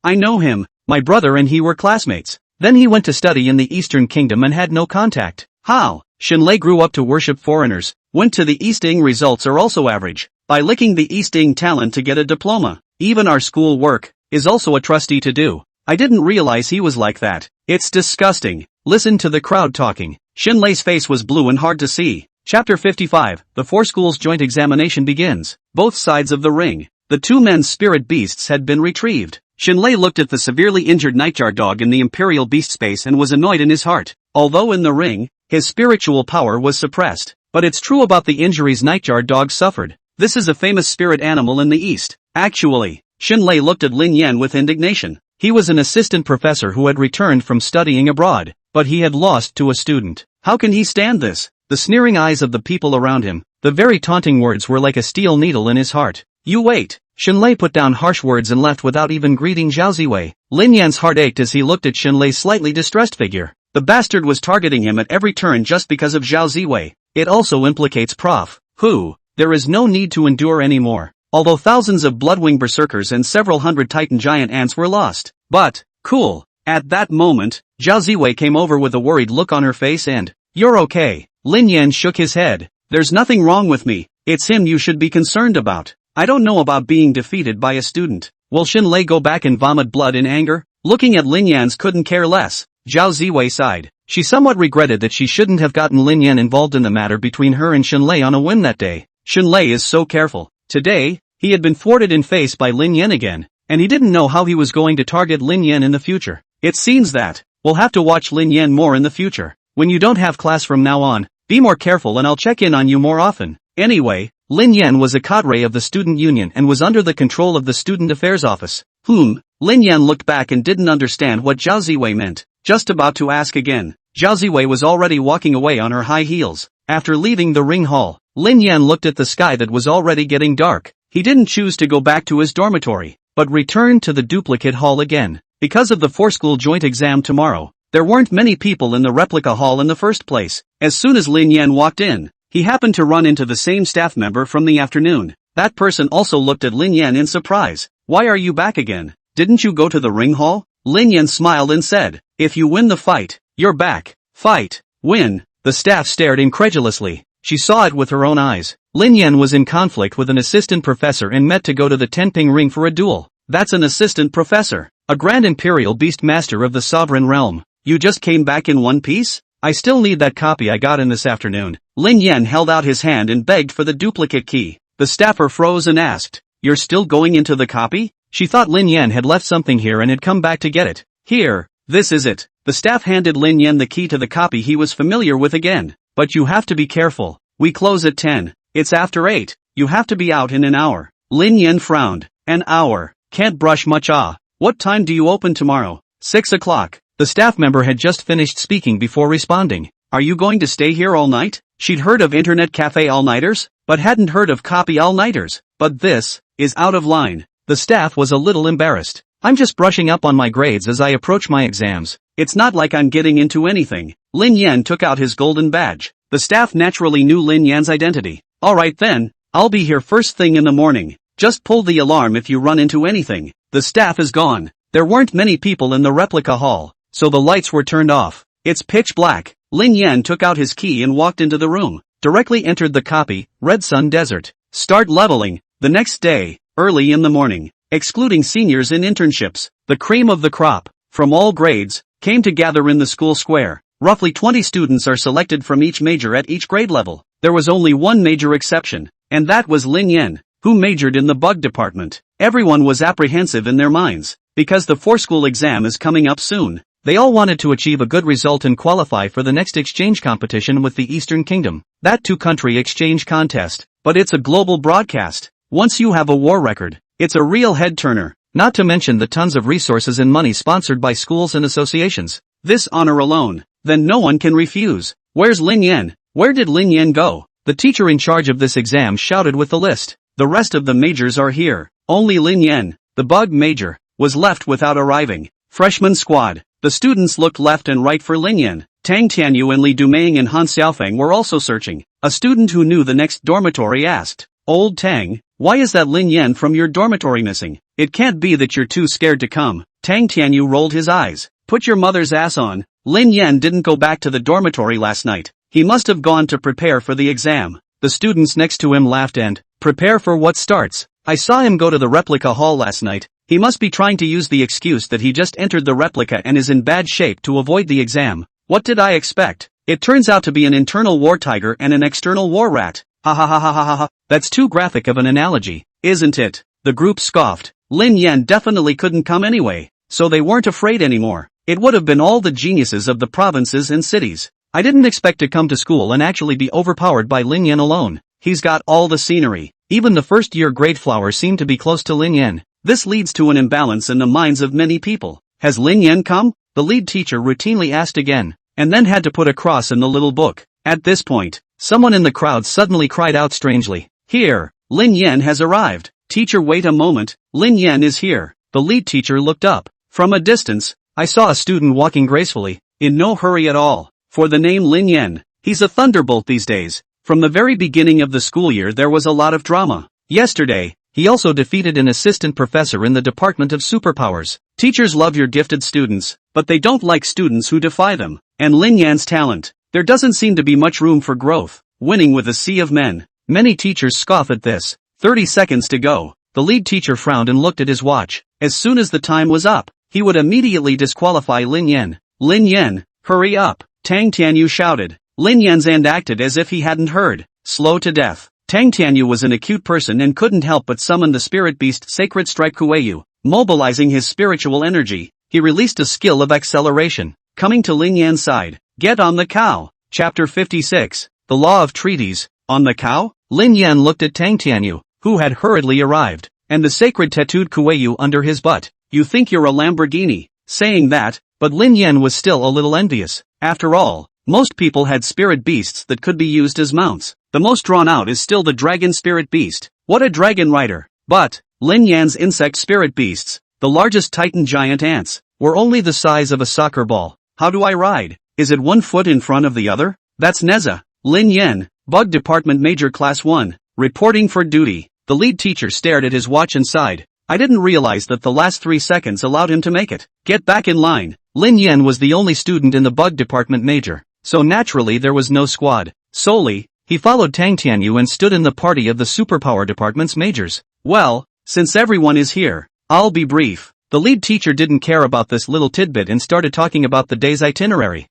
I know him. My brother and he were classmates. Then he went to study in the Eastern Kingdom and had no contact. How? Shenlei grew up to worship foreigners, went to the Easting. Results are also average. By licking the Easting talent to get a diploma. Even our school work is also a trustee to do. I didn't realize he was like that. It's disgusting. Listen to the crowd talking. Shenlei's face was blue and hard to see. Chapter 55, the four schools joint examination begins. Both sides of the ring. The two men's spirit beasts had been retrieved. Shenlei looked at the severely injured nightjar dog in the Imperial beast space and was annoyed in his heart. Although in the ring, his spiritual power was suppressed. But it's true about the injuries nightjar dog suffered. This is a famous spirit animal in the East. Actually, Shenlei looked at Lin Yan with indignation. He was an assistant professor who had returned from studying abroad, but he had lost to a student. How can he stand this? The sneering eyes of the people around him, the very taunting words were like a steel needle in his heart. You wait. Shenlei put down harsh words and left without even greeting Zhao Ziwei. Lin Yan's heart ached as he looked at Shenlei's slightly distressed figure. The bastard was targeting him at every turn just because of Zhao Ziwei. It also implicates Prof. Who there is no need to endure anymore. Although thousands of Bloodwing berserkers and several hundred Titan giant ants were lost. But, cool. At that moment, Zhao Ziwei came over with a worried look on her face and, you're okay. Lin Yan shook his head. There's nothing wrong with me. It's him you should be concerned about. I don't know about being defeated by a student. Will Shenlei go back and vomit blood in anger? Looking at Lin Yan's couldn't care less. Zhao Ziwei sighed. She somewhat regretted that she shouldn't have gotten Lin Yan involved in the matter between her and Shenlei on a whim that day. Shenlei is so careful. Today, he had been thwarted in face by Lin Yan again, and he didn't know how he was going to target Lin Yan in the future. It seems that we'll have to watch Lin Yan more in the future. When you don't have class from now on, be more careful and I'll check in on you more often. Anyway, Lin Yan was a cadre of the student union and was under the control of the student affairs office. Lin Yan looked back and didn't understand what Zhao Ziwei meant. Just about to ask again, Zhao Ziwei was already walking away on her high heels. After leaving the ring hall, Lin Yan looked at the sky that was already getting dark. He didn't choose to go back to his dormitory, but returned to the duplicate hall again. Because of the four-school joint exam tomorrow, there weren't many people in the replica hall in the first place. As soon as Lin Yan walked in, he happened to run into the same staff member from the afternoon. That person also looked at Lin Yan in surprise. Why are you back again? Didn't you go to the ring hall? Lin Yan smiled and said, if you win the fight, you're back. Fight. Win. The staff stared incredulously. She saw it with her own eyes. Lin Yan was in conflict with an assistant professor and met to go to the Tenping ring for a duel. That's an assistant professor. A grand imperial beast master of the sovereign realm. You just came back in one piece? I still need that copy I got in this afternoon. Lin Yan held out his hand and begged for the duplicate key. The staffer froze and asked, you're still going into the copy? She thought Lin Yan had left something here and had come back to get it. Here, this is it. The staff handed Lin Yan the key to the copy he was familiar with again. But you have to be careful. We close at 10. It's after 8. You have to be out in an hour. Lin Yan frowned. An hour. Can't brush much. What time do you open tomorrow? 6 o'clock. The staff member had just finished speaking before responding. Are you going to stay here all night? She'd heard of internet cafe all-nighters, but hadn't heard of copy all-nighters. But this is out of line. The staff was a little embarrassed. I'm just brushing up on my grades as I approach my exams. It's not like I'm getting into anything. Lin Yan took out his golden badge. The staff naturally knew Lin Yan's identity. Alright then, I'll be here first thing in the morning. Just pull the alarm if you run into anything. The staff is gone. There weren't many people in the replica hall, so the lights were turned off. It's pitch black. Lin Yan took out his key and walked into the room. Directly entered the copy, Red Sun Desert. Start leveling. The next day, early in the morning, excluding seniors in internships, the cream of the crop, from all grades, came to gather in the school square. Roughly 20 students are selected from each major at each grade level. There was only one major exception, and that was Lin Yan, who majored in the bug department. Everyone was apprehensive in their minds, because the four-school exam is coming up soon. They all wanted to achieve a good result and qualify for the next exchange competition with the Eastern Kingdom. That two-country exchange contest, but it's a global broadcast. Once you have a war record, It's a real head-turner, not to mention the tons of resources and money sponsored by schools and associations. This honor alone, then no one can refuse. Where's Lin Yan? Where did Lin Yan go? The teacher in charge of this exam shouted with the list. The rest of the majors are here. Only Lin Yan, the bug major, was left without arriving. Freshman squad. The students looked left and right for Lin Yan. Tang Tianyu and Li Dumeng and Han Xiaofeng were also searching. A student who knew the next dormitory asked, "Old Tang, why is that Lin Yan from your dormitory missing? It can't be that you're too scared to come." Tang Tianyu rolled his eyes. "Put your mother's ass on. Lin Yan didn't go back to the dormitory last night. He must have gone to prepare for the exam." The students next to him laughed and, "Prepare for what starts? I saw him go to the replica hall last night. He must be trying to use the excuse that he just entered the replica and is in bad shape to avoid the exam. What did I expect? It turns out to be an internal war tiger and an external war rat. Ha ha ha ha ha ha. That's too graphic of an analogy, isn't it?" The group scoffed. Lin Yan definitely couldn't come anyway, so they weren't afraid anymore. It would have been all the geniuses of the provinces and cities. "I didn't expect to come to school and actually be overpowered by Lin Yan alone. He's got all the scenery." Even the first-year grade flower seemed to be close to Lin Yan. This leads to an imbalance in the minds of many people. "Has Lin Yan come?" the lead teacher routinely asked again, and then had to put a cross in the little book. At this point, someone in the crowd suddenly cried out strangely, "Here, Lin Yan has arrived." "Teacher, wait a moment, Lin Yan is here." The lead teacher looked up. "From a distance, I saw a student walking gracefully, in no hurry at all. For the name Lin Yan, he's a thunderbolt these days. From the very beginning of the school year there was a lot of drama. Yesterday, he also defeated an assistant professor in the Department of Superpowers. Teachers love your gifted students, but they don't like students who defy them. And Lin Yan's talent, there doesn't seem to be much room for growth. Winning with a sea of men." Many teachers scoff at this. 30 seconds to go. The lead teacher frowned and looked at his watch. As soon as the time was up, he would immediately disqualify Lin Yan. "Lin Yan, hurry up," Tang Tianyu shouted. Lin Yan's and acted as if he hadn't heard. Slow to death. Tang Tianyu was an acute person and couldn't help but summon the spirit beast Sacred Strike Kueyu. Mobilizing his spiritual energy, he released a skill of acceleration. Coming to Lin Yan's side, "Get on the cow." Chapter 56. The Law of Treaties. On the cow? Lin Yan looked at Tang Tianyu, who had hurriedly arrived, and the sacred tattooed Kueyu under his butt. "You think you're a Lamborghini?" Saying that, but Lin Yan was still a little envious. After all, most people had spirit beasts that could be used as mounts. The most drawn out is still the dragon spirit beast. What a dragon rider! But, Lin Yan's insect spirit beasts, the largest titan giant ants, were only the size of a soccer ball. "How do I ride? Is it 1 foot in front of the other?" "That's Neza." Lin Yan, Bug Department Major Class 1, reporting for duty. The lead teacher stared at his watch and sighed. "I didn't realize that the last 3 seconds allowed him to make it." "Get back in line." Lin Yan was the only student in the Bug Department Major, so naturally there was no squad. Solely, he followed Tang Tianyu and stood in the party of the Superpower Department's majors. "Well, since everyone is here, I'll be brief." The lead teacher didn't care about this little tidbit and started talking about the day's itinerary.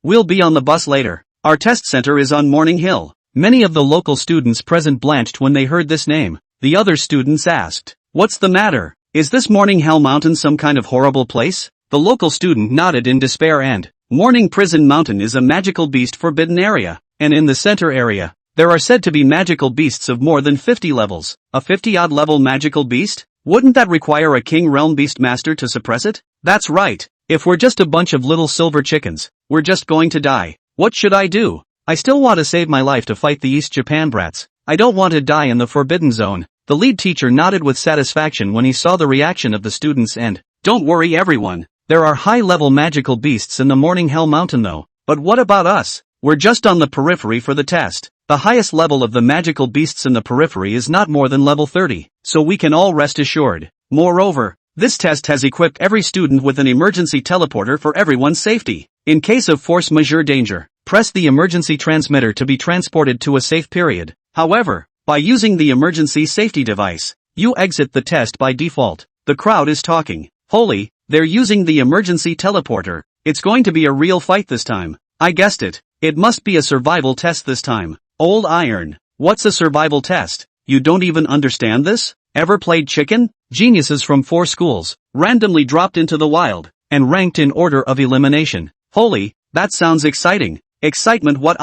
We'll be on the bus later. Our test center is on Morning Hill." Many of the local students present blanched when they heard this name. The other students asked, "What's the matter? Is this Morning Hell Mountain some kind of horrible place?" The local student nodded in despair and, "Morning Prison Mountain is a magical beast forbidden area, and in the center area, there are said to be magical beasts of more than 50 levels. A 50-odd level magical beast? Wouldn't that require a King Realm Beast Master to suppress it?" "That's right. If we're just a bunch of little silver chickens, we're just going to die. What should I do? I still want to save my life to fight the East Japan brats. I don't want to die in the Forbidden Zone." The lead teacher nodded with satisfaction when he saw the reaction of the students and, "Don't worry everyone. There are high-level magical beasts in the Morning Hell Mountain though. But what about us? We're just on the periphery for the test. The highest level of the magical beasts in the periphery is not more than level 30, so we can all rest assured. Moreover, this test has equipped every student with an emergency teleporter for everyone's safety. In case of force majeure danger, press the emergency transmitter to be transported to a safe period. However, by using the emergency safety device, you exit the test by default." The crowd is talking. "Holy, they're using the emergency teleporter. It's going to be a real fight this time." "I guessed it. It must be a survival test this time." "Old Iron, what's a survival test? You don't even understand this? Ever played chicken?" Geniuses from 4 schools, randomly dropped into the wild, and ranked in order of elimination. "Holy, that sounds exciting." "Excitement what?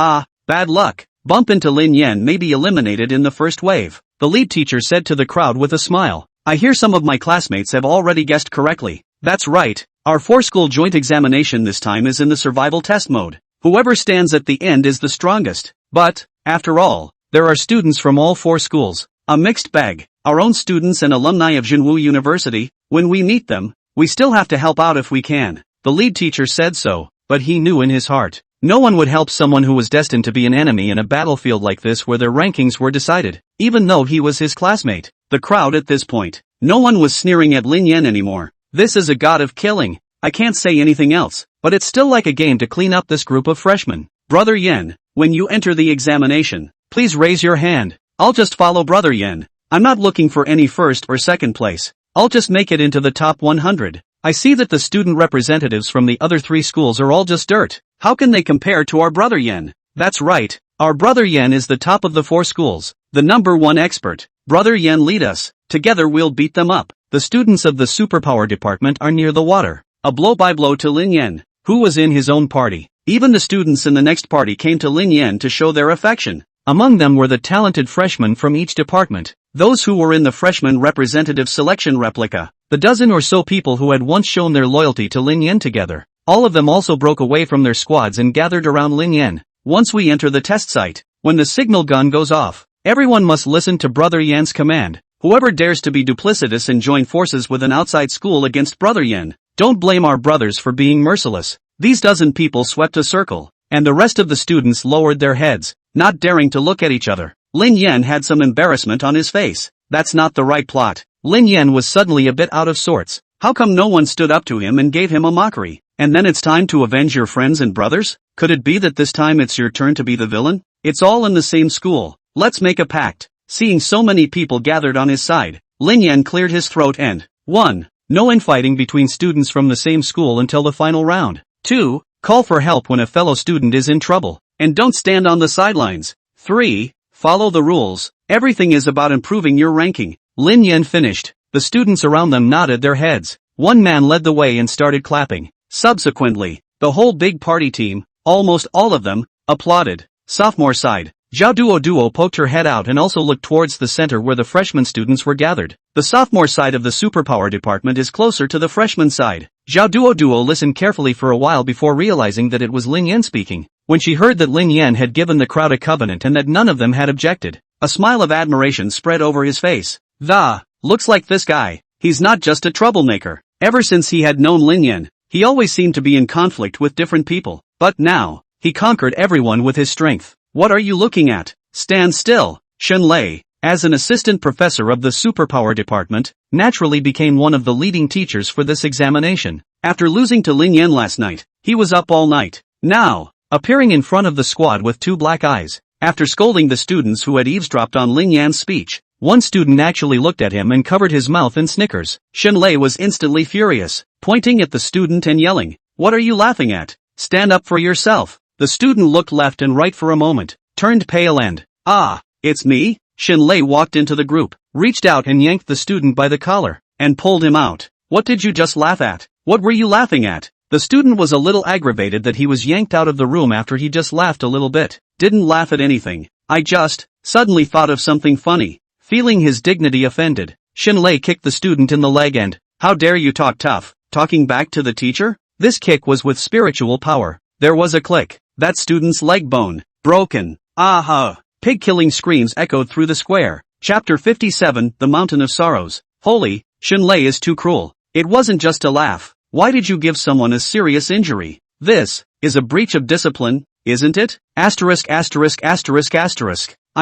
Bad luck. Bump into Lin Yan may be eliminated in the first wave," the lead teacher said to the crowd with a smile. I hear some of my classmates have already guessed correctly. That's right, our 4-school joint examination this time is in the survival test mode. Whoever stands at the end is the strongest. But, after all, there are students from all 4 schools. A mixed bag, our own students and alumni of Jinwoo University. When we meet them, we still have to help out if we can. The lead teacher said so, but he knew in his heart, no one would help someone who was destined to be an enemy in a battlefield like this where their rankings were decided, even though he was his classmate. The crowd at this point, no one was sneering at Lin Yan anymore. This is a god of killing. I can't say anything else, but it's still like a game to clean up this group of freshmen. Brother Yen, when you enter the examination, please raise your hand. I'll just follow Brother Yen. I'm not looking for any first or second place. I'll just make it into the top 100. I see that the student representatives from the other 3 schools are all just dirt. How can they compare to our Brother Yen? That's right, our Brother Yen is the top of the 4 schools, the #1 expert. Brother Yen lead us. Together we'll beat them up. The students of the superpower department are near the water. A blow-by-blow to Lin Yan, who was in his own party. Even the students in the next party came to Lin Yan to show their affection. Among them were the talented freshmen from each department, those who were in the freshman representative selection replica, the dozen or so people who had once shown their loyalty to Lin Yan together. All of them also broke away from their squads and gathered around Lin Yan. Once we enter the test site, when the signal gun goes off, everyone must listen to Brother Yan's command. Whoever dares to be duplicitous and join forces with an outside school against Brother Yan, don't blame our brothers for being merciless. These dozen people swept a circle, and the rest of the students lowered their heads, not daring to look at each other. Lin Yan had some embarrassment on his face. That's not the right plot. Lin Yan was suddenly a bit out of sorts. How come no one stood up to him and gave him a mockery? And then it's time to avenge your friends and brothers? Could it be that this time it's your turn to be the villain? It's all in the same school. Let's make a pact. Seeing so many people gathered on his side, Lin Yan cleared his throat and 1. No infighting between students from the same school until the final round. 2. Call for help when a fellow student is in trouble. And don't stand on the sidelines. 3. Follow the rules. Everything is about improving your ranking. Lin Yan finished. The students around them nodded their heads. One man led the way and started clapping. Subsequently, the whole big party team, almost all of them, applauded. Sophomore side. Zhao Duo poked her head out and also looked towards the center where the freshman students were gathered. The sophomore side of the superpower department is closer to the freshman side. Zhao Duo listened carefully for a while before realizing that it was Lin Yan speaking. When she heard that Lin Yan had given the crowd a covenant and that none of them had objected, a smile of admiration spread over his face. Looks like this guy. He's not just a troublemaker. Ever since he had known Lin Yan, he always seemed to be in conflict with different people. But now, he conquered everyone with his strength. What are you looking at? Stand still. Shen Lei, as an assistant professor of the superpower department, naturally became one of the leading teachers for this examination. After losing to Lin Yan last night, he was up all night. Now, appearing in front of the squad with 2 black eyes, after scolding the students who had eavesdropped on Lin Yan's speech, one student actually looked at him and covered his mouth in snickers. Shen Lei was instantly furious, pointing at the student and yelling, "What are you laughing at? Stand up for yourself." The student looked left and right for a moment, turned pale and, it's me? Shen Lei walked into the group, reached out and yanked the student by the collar, and pulled him out. "What did you just laugh at? What were you laughing at?" The student was a little aggravated that he was yanked out of the room after he just laughed a little bit. "Didn't laugh at anything. I just, suddenly thought of something funny." Feeling his dignity offended, Shen Lei kicked the student in the leg and, "How dare you talk tough, talking back to the teacher?" This kick was with spiritual power. There was a click. That student's leg bone, broken. Pig-killing screams echoed through the square. Chapter 57, The Mountain of Sorrows. Holy, Shen Lei is too cruel. It wasn't just a laugh. Why did you give someone a serious injury? This is a breach of discipline, isn't it? I'm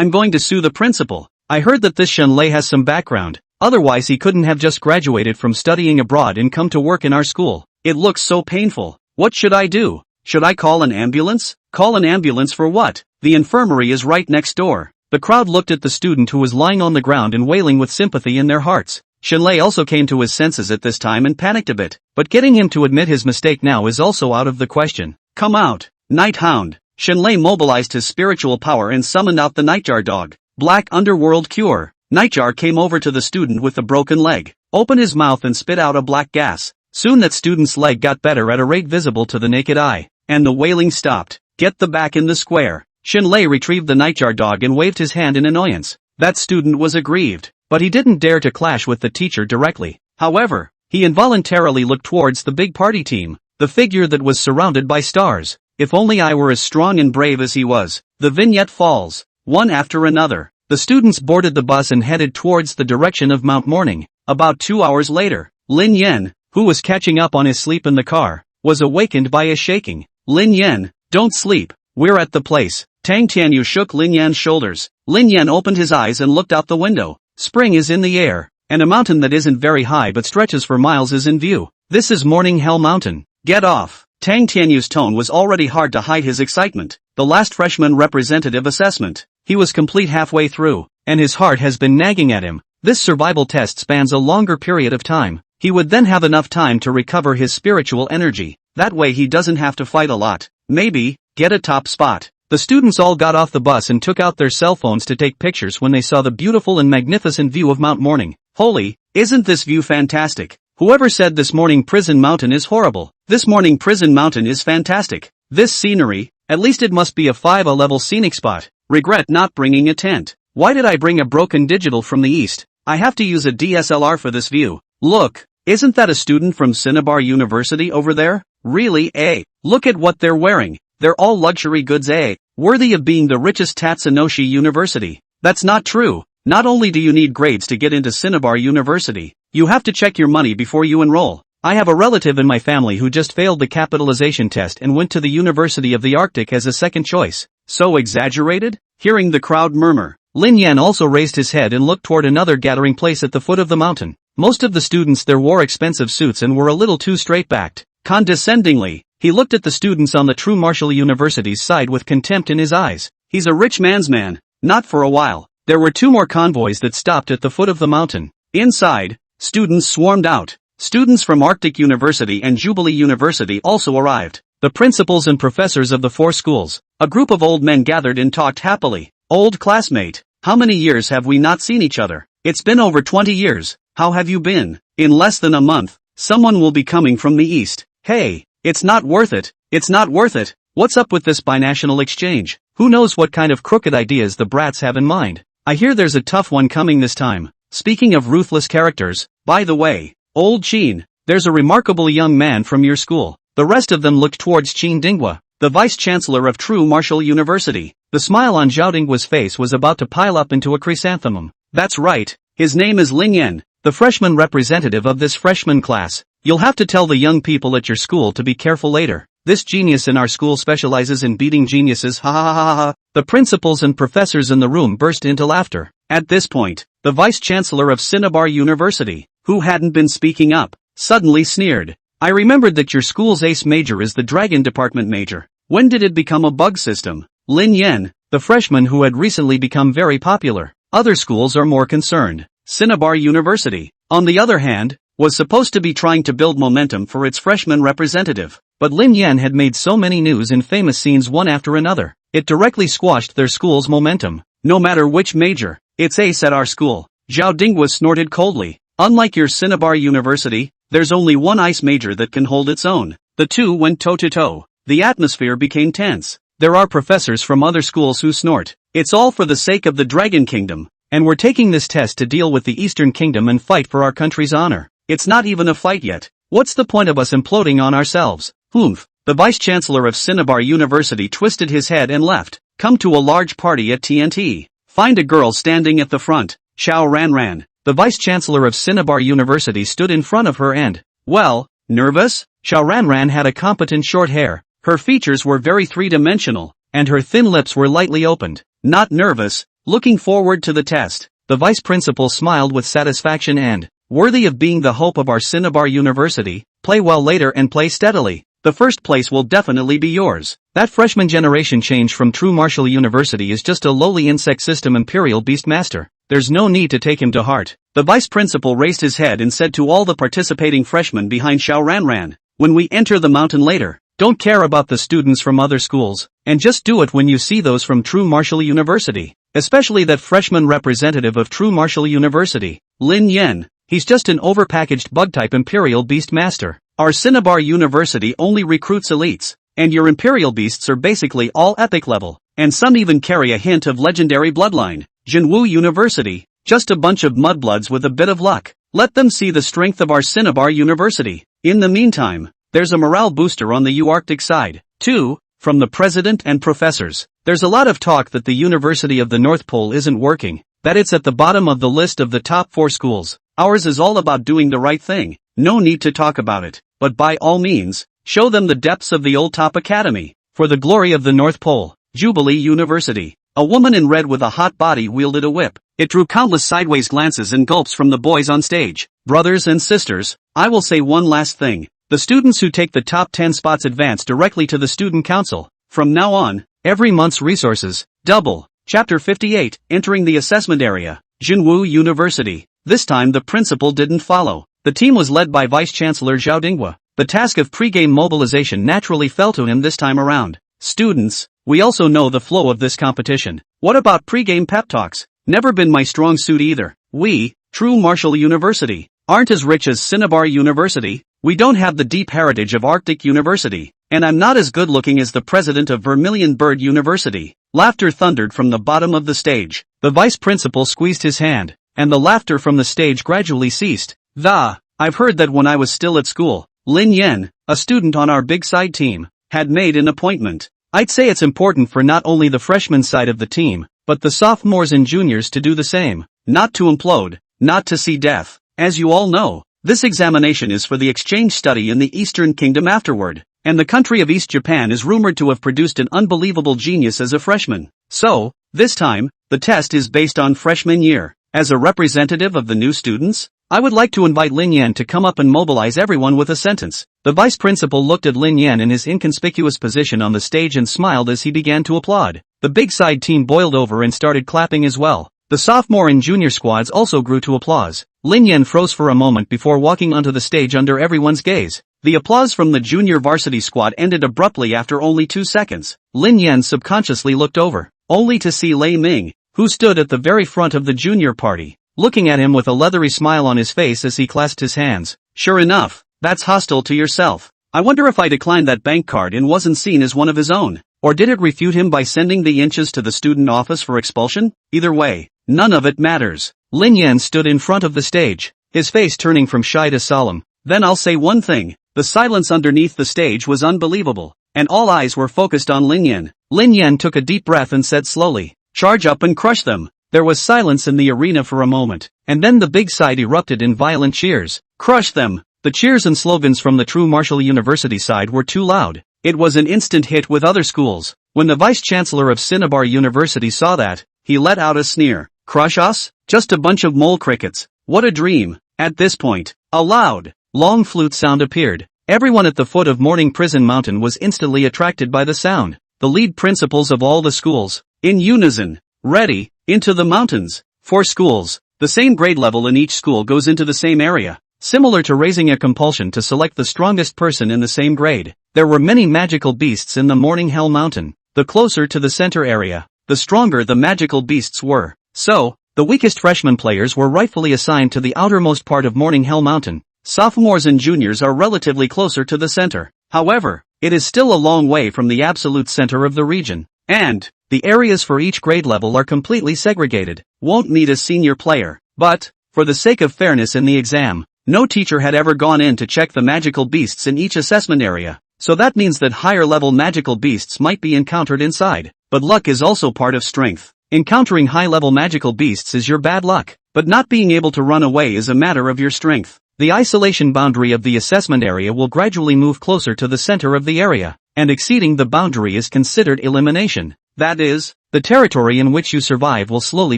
going to sue the principal. I heard that this Shen Lei has some background. Otherwise he couldn't have just graduated from studying abroad and come to work in our school. It looks so painful. What should I do? Should I call an ambulance? Call an ambulance for what? The infirmary is right next door. The crowd looked at the student who was lying on the ground and wailing with sympathy in their hearts. Shen Lei also came to his senses at this time and panicked a bit, but getting him to admit his mistake now is also out of the question. Come out, Night Hound. Shen Lei mobilized his spiritual power and summoned out the Nightjar dog. Black Underworld Cure. Nightjar came over to the student with the broken leg, opened his mouth and spit out a black gas. Soon that student's leg got better at a rate visible to the naked eye, and the wailing stopped. Get the back in the square. Shen Lei retrieved the Nightjar dog and waved his hand in annoyance. That student was aggrieved. but he didn't dare to clash with the teacher directly. However, he involuntarily looked towards the big party team, the figure that was surrounded by stars. If only I were as strong and brave as he was. The vignette falls. One after another. The students boarded the bus and headed towards the direction of Mount Morning. About 2 hours later, Lin Yen, who was catching up on his sleep in the car, was awakened by a shaking. Lin Yen, don't sleep, we're at the place. Tang Tianyu shook Lin Yan's shoulders. Lin Yan opened his eyes and looked out the window. Spring is in the air, and a mountain that isn't very high but stretches for miles is in view. This is Morning Hell Mountain. Get off. Tang Tianyu's tone was already hard to hide his excitement. The last freshman representative assessment. He was complete halfway through, and his heart has been nagging at him. This survival test spans a longer period of time. He would then have enough time to recover his spiritual energy. That way he doesn't have to fight a lot. Maybe, get a top spot. The students all got off the bus and took out their cell phones to take pictures when they saw the beautiful and magnificent view of Mount Morning. Holy, isn't this view fantastic? Whoever said this morning prison mountain is horrible? This morning prison mountain is fantastic. This scenery, at least it must be a 5A level scenic spot. Regret not bringing a tent. Why did I bring a broken digital from the east? I have to use a DSLR for this view. Look, isn't that a student from Cinnabar University over there? Really, eh? Look at what they're wearing. They're all luxury goods, eh? Worthy of being the richest Tatsunoshi University. That's not true. Not only do you need grades to get into Cinnabar University, you have to check your money before you enroll. I have a relative in my family who just failed the capitalization test and went to the University of the Arctic as a second choice. So exaggerated? Hearing the crowd murmur, Lin Yan also raised his head and looked toward another gathering place at the foot of the mountain. Most of the students there wore expensive suits and were a little too straight-backed. Condescendingly, he looked at the students on the True Martial University's side with contempt in his eyes. He's a rich man's man. Not for a while. There were 2 more convoys that stopped at the foot of the mountain. Inside, students swarmed out. Students from Arctic University and Jubilee University also arrived. The principals and professors of the 4 schools. A group of old men gathered and talked happily. Old classmate, how many years have we not seen each other? It's been over 20 years. How have you been? In less than a month, someone will be coming from the east. Hey, it's not worth it. It's not worth it. What's up with this binational exchange? Who knows what kind of crooked ideas the brats have in mind? I hear there's a tough one coming this time. Speaking of ruthless characters, by the way, old Qin, there's a remarkable young man from your school. The rest of them looked towards Qin Dinghua, the vice-chancellor of True Martial University. The smile on Zhao Dinghua's face was about to pile up into a chrysanthemum. That's right, his name is Lin Yan, the freshman representative of this freshman class. You'll have to tell the young people at your school to be careful later. This genius in our school specializes in beating geniuses, ha ha ha ha ha. The principals and professors in the room burst into laughter. At this point, the vice-chancellor of Cinnabar University, who hadn't been speaking up, suddenly sneered. I remembered that your school's ace major is the dragon department major. When did it become a bug system? Lin Yan, the freshman who had recently become very popular. Other schools are more concerned. Cinnabar University, on the other hand, was supposed to be trying to build momentum for its freshman representative. But Lin Yan had made so many news and famous scenes one after another, it directly squashed their school's momentum. No matter which major, it's ace at our school. Zhao Dinghua snorted coldly. Unlike your Cinnabar University, there's only one ice major that can hold its own. The two went toe-to-toe. The atmosphere became tense. There are professors from other schools who snort. It's all for the sake of the Dragon Kingdom. And we're taking this test to deal with the Eastern Kingdom and fight for our country's honor. It's not even a fight yet. What's the point of us imploding on ourselves? Humph. The vice-chancellor of Cinnabar University twisted his head and left. Come to a large party at TNT. Find a girl standing at the front. Xiao Ranran, the vice-chancellor of Cinnabar University, stood in front of her and, well, nervous? Xiao Ranran had a competent short hair. Her features were very three-dimensional, and her thin lips were lightly opened. Not nervous, looking forward to the test. The vice principal smiled with satisfaction and, worthy of being the hope of our Cinnabar University, play well later and play steadily. The first place will definitely be yours. That freshman generation change from True Martial University is just a lowly insect system Imperial Beastmaster. There's no need to take him to heart. The vice principal raised his head and said to all the participating freshmen behind Xiao Ranran, when we enter the mountain later, don't care about the students from other schools, and just do it when you see those from True Martial University. Especially that freshman representative of True Martial University, Lin Yan. He's just an overpackaged bug-type Imperial Beastmaster. Our Cinnabar University only recruits elites, and your Imperial Beasts are basically all epic level, and some even carry a hint of legendary bloodline. Jinwu University, Just a bunch of mudbloods with a bit of luck. Let them see the strength of our Cinnabar University. In the meantime, there's a morale booster on the Arctic side, too, from the president and professors. There's a lot of talk that the University of the North Pole isn't working, that it's at the bottom of the list of the top 4 schools. Ours is all about doing the right thing. No need to talk about it, but by all means, show them the depths of the old top academy. For the glory of the North Pole, Jubilee University. A woman in red with a hot body wielded a whip. It drew countless sideways glances and gulps from the boys on stage. Brothers and sisters, I will say one last thing. The students who take the top 10 spots advance directly to the student council. From now on, every month's resources, double. Chapter 58, entering the assessment area. Jinwu University. This time the principal didn't follow. The team was led by Vice-Chancellor Zhao Dinghua. The task of pre-game mobilization naturally fell to him this time around. Students, we also know the flow of this competition. What about pre-game pep talks? Never been my strong suit either. We, True Martial University, aren't as rich as Cinnabar University. We don't have the deep heritage of Arctic University. And I'm not as good looking as the president of Vermilion Bird University. Laughter thundered from the bottom of the stage. The vice principal squeezed his hand, and the laughter from the stage gradually ceased. I've heard that when I was still at school, Lin Yen, a student on our big side team, had made an appointment. I'd say it's important for not only the freshman side of the team, but the sophomores and juniors to do the same. Not to implode, not to see death. As you all know, this examination is for the exchange study in the Eastern Kingdom afterward, and the country of East Japan is rumored to have produced an unbelievable genius as a freshman. So, this time, the test is based on freshman year. As a representative of the new students, I would like to invite Lin Yan to come up and mobilize everyone with a sentence. The vice principal looked at Lin Yan in his inconspicuous position on the stage and smiled as he began to applaud. The big side team boiled over and started clapping as well. The sophomore and junior squads also grew to applause. Lin Yan froze for a moment before walking onto the stage under everyone's gaze. The applause from the junior varsity squad ended abruptly after only 2 seconds. Lin Yan subconsciously looked over, only to see Lei Ming, who stood at the very front of the junior party, looking at him with a leathery smile on his face as he clasped his hands. Sure enough, that's hostile to yourself. I wonder if I declined that bank card and wasn't seen as one of his own. Or did it refute him by sending the inches to the student office for expulsion? Either way, none of it matters. Lin Yan stood in front of the stage, his face turning from shy to solemn. Then I'll say one thing, the silence underneath the stage was unbelievable, and all eyes were focused on Lin Yan. Lin Yan took a deep breath and said slowly, "Charge up and crush them." There was silence in the arena for a moment, and then the big side erupted in violent cheers. Crush them! The cheers and slogans from the True Martial University side were too loud. It was an instant hit with other schools. When the vice-chancellor of Cinnabar University saw that, he let out a sneer. Crush us? Just a bunch of mole crickets. What a dream. At this point, a loud, long flute sound appeared. Everyone at the foot of Morning Prison Mountain was instantly attracted by the sound. The lead principals of all the schools, in unison, ready, into the mountains. 4 schools, the same grade level in each school goes into the same area. Similar to raising a compulsion to select the strongest person in the same grade. There were many magical beasts in the Morning Hell Mountain. The closer to the center area, the stronger the magical beasts were. So, the weakest freshman players were rightfully assigned to the outermost part of Morning Hell Mountain. Sophomores and juniors are relatively closer to the center. However, it is still a long way from the absolute center of the region. And, the areas for each grade level are completely segregated. Won't need a senior player. But, for the sake of fairness in the exam, no teacher had ever gone in to check the magical beasts in each assessment area. So that means that higher-level magical beasts might be encountered inside. But luck is also part of strength. Encountering high-level magical beasts is your bad luck, but not being able to run away is a matter of your strength. The isolation boundary of the assessment area will gradually move closer to the center of the area, and exceeding the boundary is considered elimination. That is, the territory in which you survive will slowly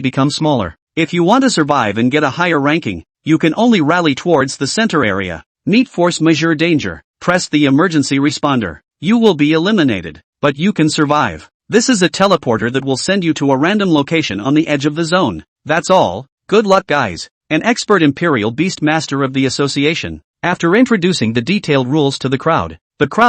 become smaller. If you want to survive and get a higher ranking, you can only rally towards the center area. Meet force majeure danger. Press the emergency responder. You will be eliminated, but you can survive. This is a teleporter that will send you to a random location on the edge of the zone. That's all. Good luck, guys. An expert Imperial Beast Master of the Association. After introducing the detailed rules to the crowd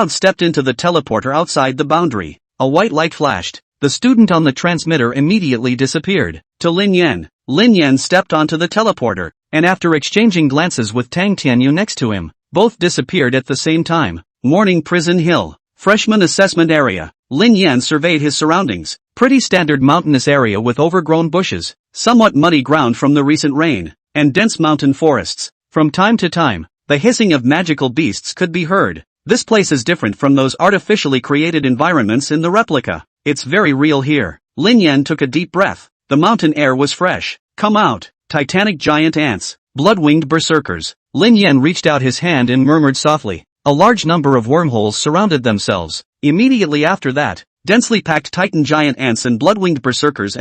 stepped into the teleporter outside the boundary. A white light flashed. The student on the transmitter immediately disappeared. To Lin Yan. Lin Yan stepped onto the teleporter, and after exchanging glances with Tang Tianyu next to him, both disappeared at the same time. Morning Prison Hill. Freshman assessment area. Lin Yan surveyed his surroundings. Pretty standard mountainous area with overgrown bushes. somewhat muddy ground from the recent rain, and dense mountain forests. From time to time, the hissing of magical beasts could be heard. This place is different from those artificially created environments in the replica. It's very real here. Lin Yan took a deep breath. The mountain air was fresh. Come out, titanic giant ants, blood-winged berserkers. Lin Yan reached out his hand and murmured softly. A large number of wormholes surrounded themselves. Immediately after that, densely packed titan giant ants and blood-winged berserkers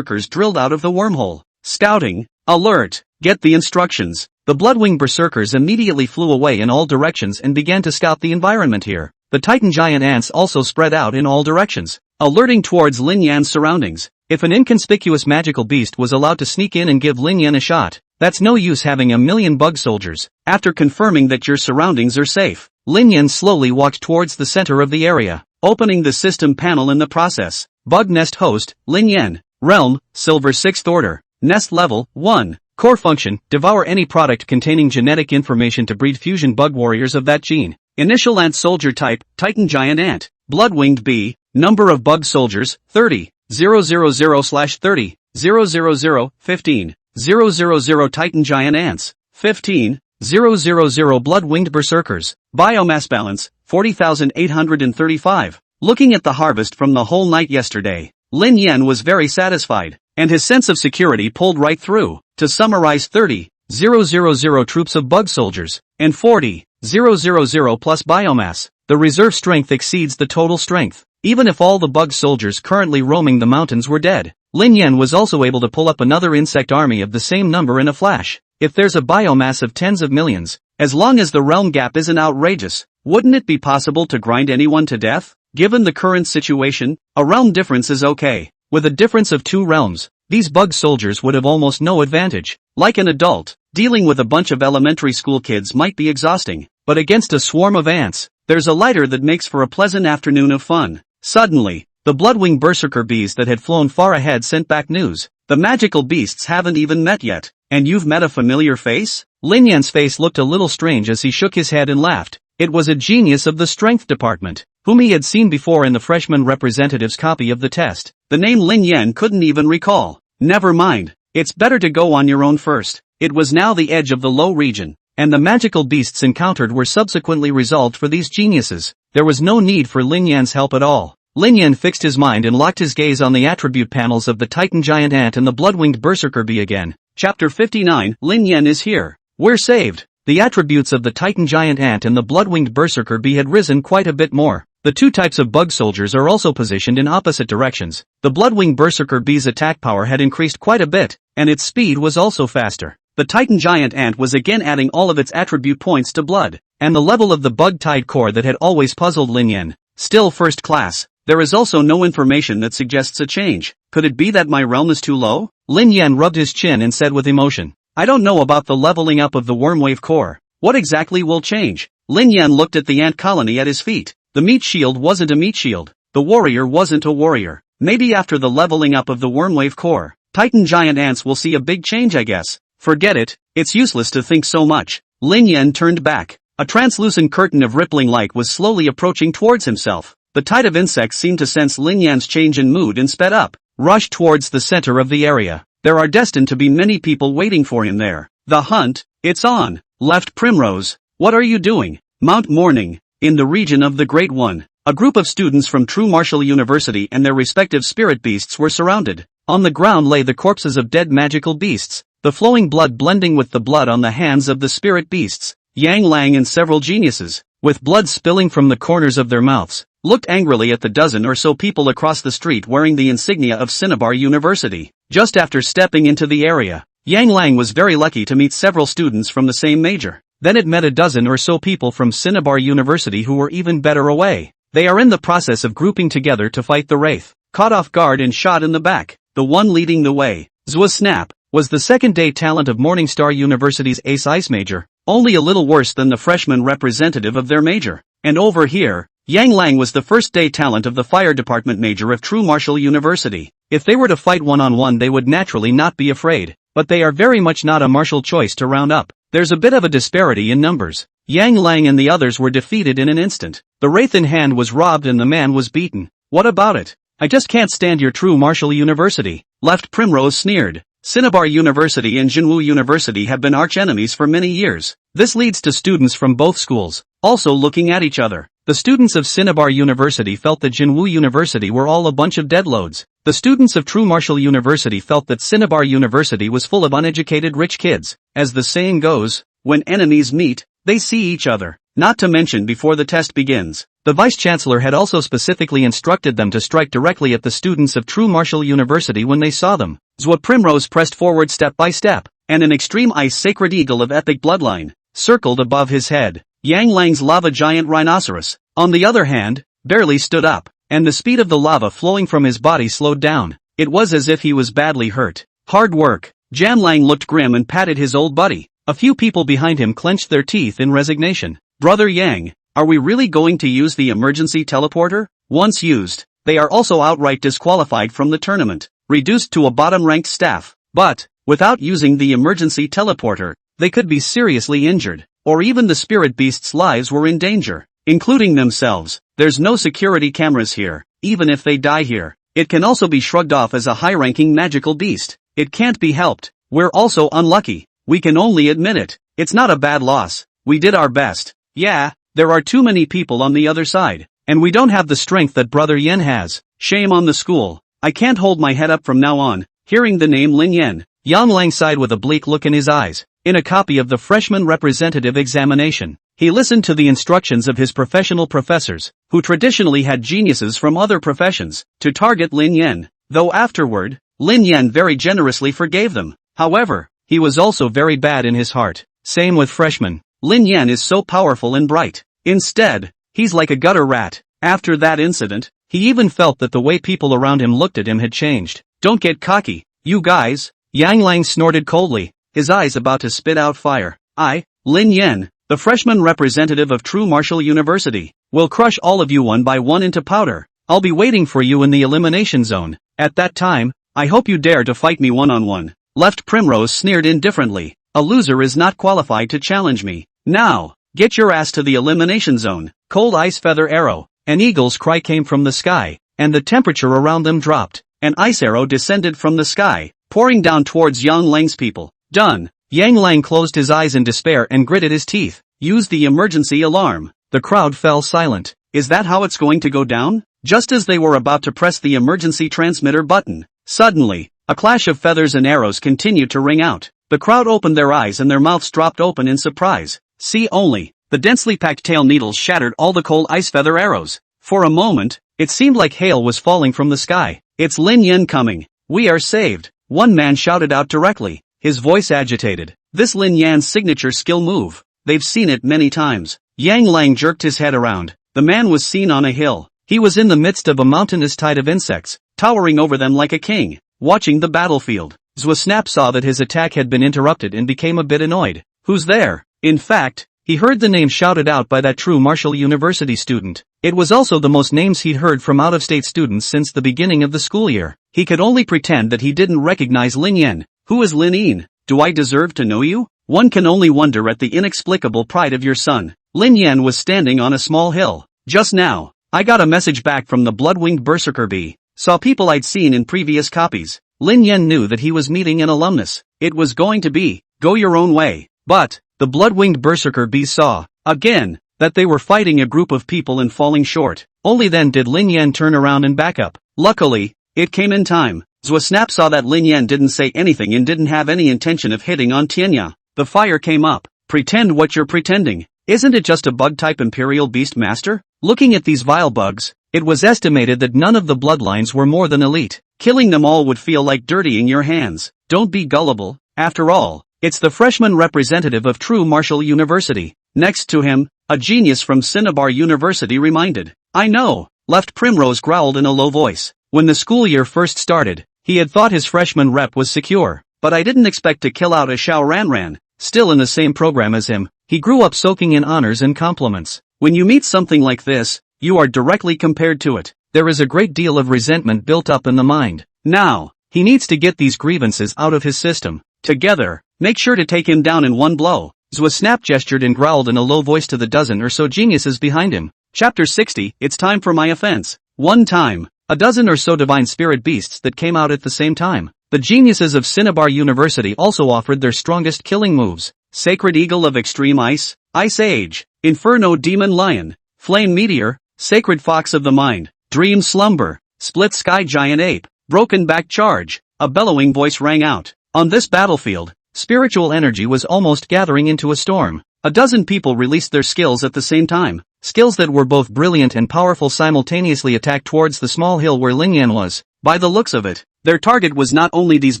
drilled out of the wormhole. Scouting, alert, get the instructions. The blood-winged berserkers immediately flew away in all directions and began to scout the environment here. The titan giant ants also spread out in all directions, alerting towards Lin Yan's surroundings. If an inconspicuous magical beast was allowed to sneak in and give Lin Yan a shot, that's no use having a million bug soldiers. After confirming that your surroundings are safe, Lin Yan slowly walked towards the center of the area, opening the system panel in the process. Bug nest host, Lin Yan. Realm, Silver 6th Order. Nest level, 1. Core function, devour any product containing genetic information to breed fusion bug warriors of that gene. Initial ant soldier type, Titan Giant Ant. Blood-winged bee. Number of bug soldiers, 30. 000/30. 000, 15. 000 Titan Giant Ants. 15. 000 Blood-winged berserkers. Biomass balance, 40,835. Looking at the harvest from the whole night yesterday, Lin Yan was very satisfied, and his sense of security pulled right through. To summarize, 30. 000 troops of bug soldiers, and 40. 000 plus biomass. The reserve strength exceeds the total strength. Even if all the bug soldiers currently roaming the mountains were dead, Lin Yan was also able to pull up another insect army of the same number in a flash. If there's a biomass of tens of millions, as long as the realm gap isn't outrageous, wouldn't it be possible to grind anyone to death? Given the current situation, a realm difference is okay. With a difference of 2 realms, these bug soldiers would have almost no advantage. Like an adult, dealing with a bunch of elementary school kids might be exhausting, but against a swarm of ants, there's a lighter that makes for a pleasant afternoon of fun. Suddenly, the blood-winged berserker bees that had flown far ahead sent back news. The magical beasts haven't even met yet, and you've met a familiar face? Lin Yan's face looked a little strange as he shook his head and laughed. It was a genius of the strength department, whom he had seen before in the freshman representative's copy of the test. The name Lin Yan couldn't even recall. Never mind, it's better to go on your own first. It was now the edge of the low region, and the magical beasts encountered were subsequently resolved for these geniuses. There was no need for Lin Yan's help at all. Lin Yan fixed his mind and locked his gaze on the attribute panels of the Titan Giant Ant and the blood-winged berserker bee again. Chapter 59, Lin Yan is here. We're saved. The attributes of the Titan Giant Ant and the blood-winged berserker bee had risen quite a bit more. The 2 types of bug soldiers are also positioned in opposite directions. The blood-winged berserker bee's attack power had increased quite a bit, and its speed was also faster. The Titan Giant Ant was again adding all of its attribute points to blood, and the level of the bug-tied core that had always puzzled Lin Yan. Still first class. There is also no information that suggests a change. Could it be that my realm is too low? Lin Yan rubbed his chin and said with emotion. I don't know about the leveling up of the wormwave core. What exactly will change? Lin Yan looked at the ant colony at his feet. The meat shield wasn't a meat shield. The warrior wasn't a warrior. Maybe after the leveling up of the wormwave core, Titan giant ants will see a big change, I guess. Forget it, it's useless to think so much. Lin Yan turned back. A translucent curtain of rippling light was slowly approaching towards himself. The tide of insects seemed to sense Lin Yan's change in mood and sped up, rushed towards the center of the area. There are destined to be many people waiting for him there. The hunt, it's on. Left Primrose. What are you doing? Mount Morning. In the region of the Great One, a group of students from True Martial University and their respective spirit beasts were surrounded. On the ground lay the corpses of dead magical beasts, the flowing blood blending with the blood on the hands of the spirit beasts. Yang Lang and several geniuses, with blood spilling from the corners of their mouths, looked angrily at the dozen or so people across the street wearing the insignia of Cinnabar University. Just after stepping into the area, Yang Lang was very lucky to meet several students from the same major. Then it met a dozen or so people from Cinnabar University who were even better away. They are in the process of grouping together to fight the Wraith. Caught off guard and shot in the back, the one leading the way, Zwa Snap, was the second-day talent of Morningstar University's Ace Ice major, only a little worse than the freshman representative of their major. And over here, Yang Lang was the first-day talent of the fire department major of True Martial University. If they were to fight one-on-one, they would naturally not be afraid, but they are very much not a martial choice to round up. There's a bit of a disparity in numbers. Yang Lang and the others were defeated in an instant. The wraith in hand was robbed and the man was beaten. What about it? I just can't stand your true martial university. Left Primrose sneered. Cinnabar University and Jinwoo University have been arch-enemies for many years. This leads to students from both schools also looking at each other. The students of Cinnabar University felt that Jinwoo University were all a bunch of deadloads. The students of True Martial University felt that Cinnabar University was full of uneducated rich kids. As the saying goes, when enemies meet, they see each other. Not to mention before the test begins, the Vice-Chancellor had also specifically instructed them to strike directly at the students of True Martial University when they saw them. Zwa Primrose pressed forward step by step, and an extreme ice sacred eagle of epic bloodline circled above his head. Yang Lang's lava giant rhinoceros, on the other hand, barely stood up, and the speed of the lava flowing from his body slowed down. It was as if he was badly hurt. Hard work. Jan Lang looked grim and patted his old buddy. A few people behind him clenched their teeth in resignation. Brother Yang, are we really going to use the emergency teleporter? Once used, they are also outright disqualified from the tournament, reduced to a bottom-ranked staff. But, without using the emergency teleporter, they could be seriously injured, or even the spirit beasts' lives were in danger, including themselves. There's no security cameras here, even if they die here. It can also be shrugged off as a high-ranking magical beast. It can't be helped. We're also unlucky. We can only admit it. It's not a bad loss. We did our best. Yeah, there are too many people on the other side, and we don't have the strength that Brother Yen has. Shame on the school. I can't hold my head up from now on. Hearing the name Lin Yen, Yang Lang sighed with a bleak look in his eyes. In a copy of the freshman representative examination, he listened to the instructions of his professional professors, who traditionally had geniuses from other professions, to target Lin Yen, though afterward, Lin Yen very generously forgave them. However, he was also very bad in his heart. Same with freshmen. Lin Yen is so powerful and bright. Instead, he's like a gutter rat. After that incident, he even felt that the way people around him looked at him had changed. Don't get cocky, you guys. Yang Lang snorted coldly, his eyes about to spit out fire. I, Lin Yen, the freshman representative of True Martial University, will crush all of you one by one into powder. I'll be waiting for you in the elimination zone. At that time, I hope you dare to fight me one-on-one. Left Primrose sneered indifferently. A loser is not qualified to challenge me. Now, get your ass to the elimination zone. Cold ice feather arrow. An eagle's cry came from the sky, and the temperature around them dropped. An ice arrow descended from the sky, pouring down towards Yang Lang's people. Done. Yang Lang closed his eyes in despair and gritted his teeth. Use the emergency alarm. The crowd fell silent. Is that how it's going to go down? Just as they were about to press the emergency transmitter button, suddenly, a clash of feathers and arrows continued to ring out. The crowd opened their eyes and their mouths dropped open in surprise. See only, the densely packed tail needles shattered all the cold ice feather arrows. For a moment, it seemed like hail was falling from the sky. It's Lin Yen coming. We are saved. One man shouted out directly, his voice agitated. This Lin Yan's signature skill move. They've seen it many times. Yang Lang jerked his head around. The man was seen on a hill. He was in the midst of a mountainous tide of insects, towering over them like a king, watching the battlefield. Zwa Snap saw that his attack had been interrupted and became a bit annoyed. Who's there? In fact, he heard the name shouted out by that True Martial University student. It was also the most names he'd heard from out-of-state students since the beginning of the school year. He could only pretend that he didn't recognize Lin Yen. Who is Lin Yen? Do I deserve to know you? One can only wonder at the inexplicable pride of your son. Lin Yen was standing on a small hill. Just now, I got a message back from the blood-winged berserker bee. Saw people I'd seen in previous copies. Lin Yen knew that he was meeting an alumnus. It was going to be, go your own way. But, the blood-winged berserker bee saw, again, that they were fighting a group of people and falling short. Only then did Lin Yen turn around and back up. Luckily, it came in time. Zwa Snap saw that Lin Yen didn't say anything and didn't have any intention of hitting on Tianya. The fire came up. Pretend what you're pretending. Isn't it just a bug-type Imperial Beast Master? Looking at these vile bugs, it was estimated that none of the bloodlines were more than elite. Killing them all would feel like dirtying your hands. Don't be gullible. After all, it's the freshman representative of True Martial University. Next to him, a genius from Cinnabar University reminded. I know, Left Primrose growled in a low voice. When the school year first started, he had thought his freshman rep was secure. But I didn't expect to kill out a Xiao Ranran. Still in the same program as him, he grew up soaking in honors and compliments. When you meet something like this, you are directly compared to it. There is a great deal of resentment built up in the mind. Now, he needs to get these grievances out of his system. Together, make sure to take him down in one blow. Zwa Snap gestured and growled in a low voice to the dozen or so geniuses behind him. Chapter 60, it's time for my offense. One time, a dozen or so divine spirit beasts that came out at the same time. The geniuses of Cinnabar University also offered their strongest killing moves: Sacred Eagle of Extreme Ice, Ice Age, Inferno Demon Lion, Flame Meteor, Sacred Fox of the Mind, Dream Slumber, Split Sky Giant Ape, Broken Back Charge. A bellowing voice rang out. On this battlefield, spiritual energy was almost gathering into a storm. A dozen people released their skills at the same time. Skills that were both brilliant and powerful simultaneously attacked towards the small hill where Lingyan was. By the looks of it, their target was not only these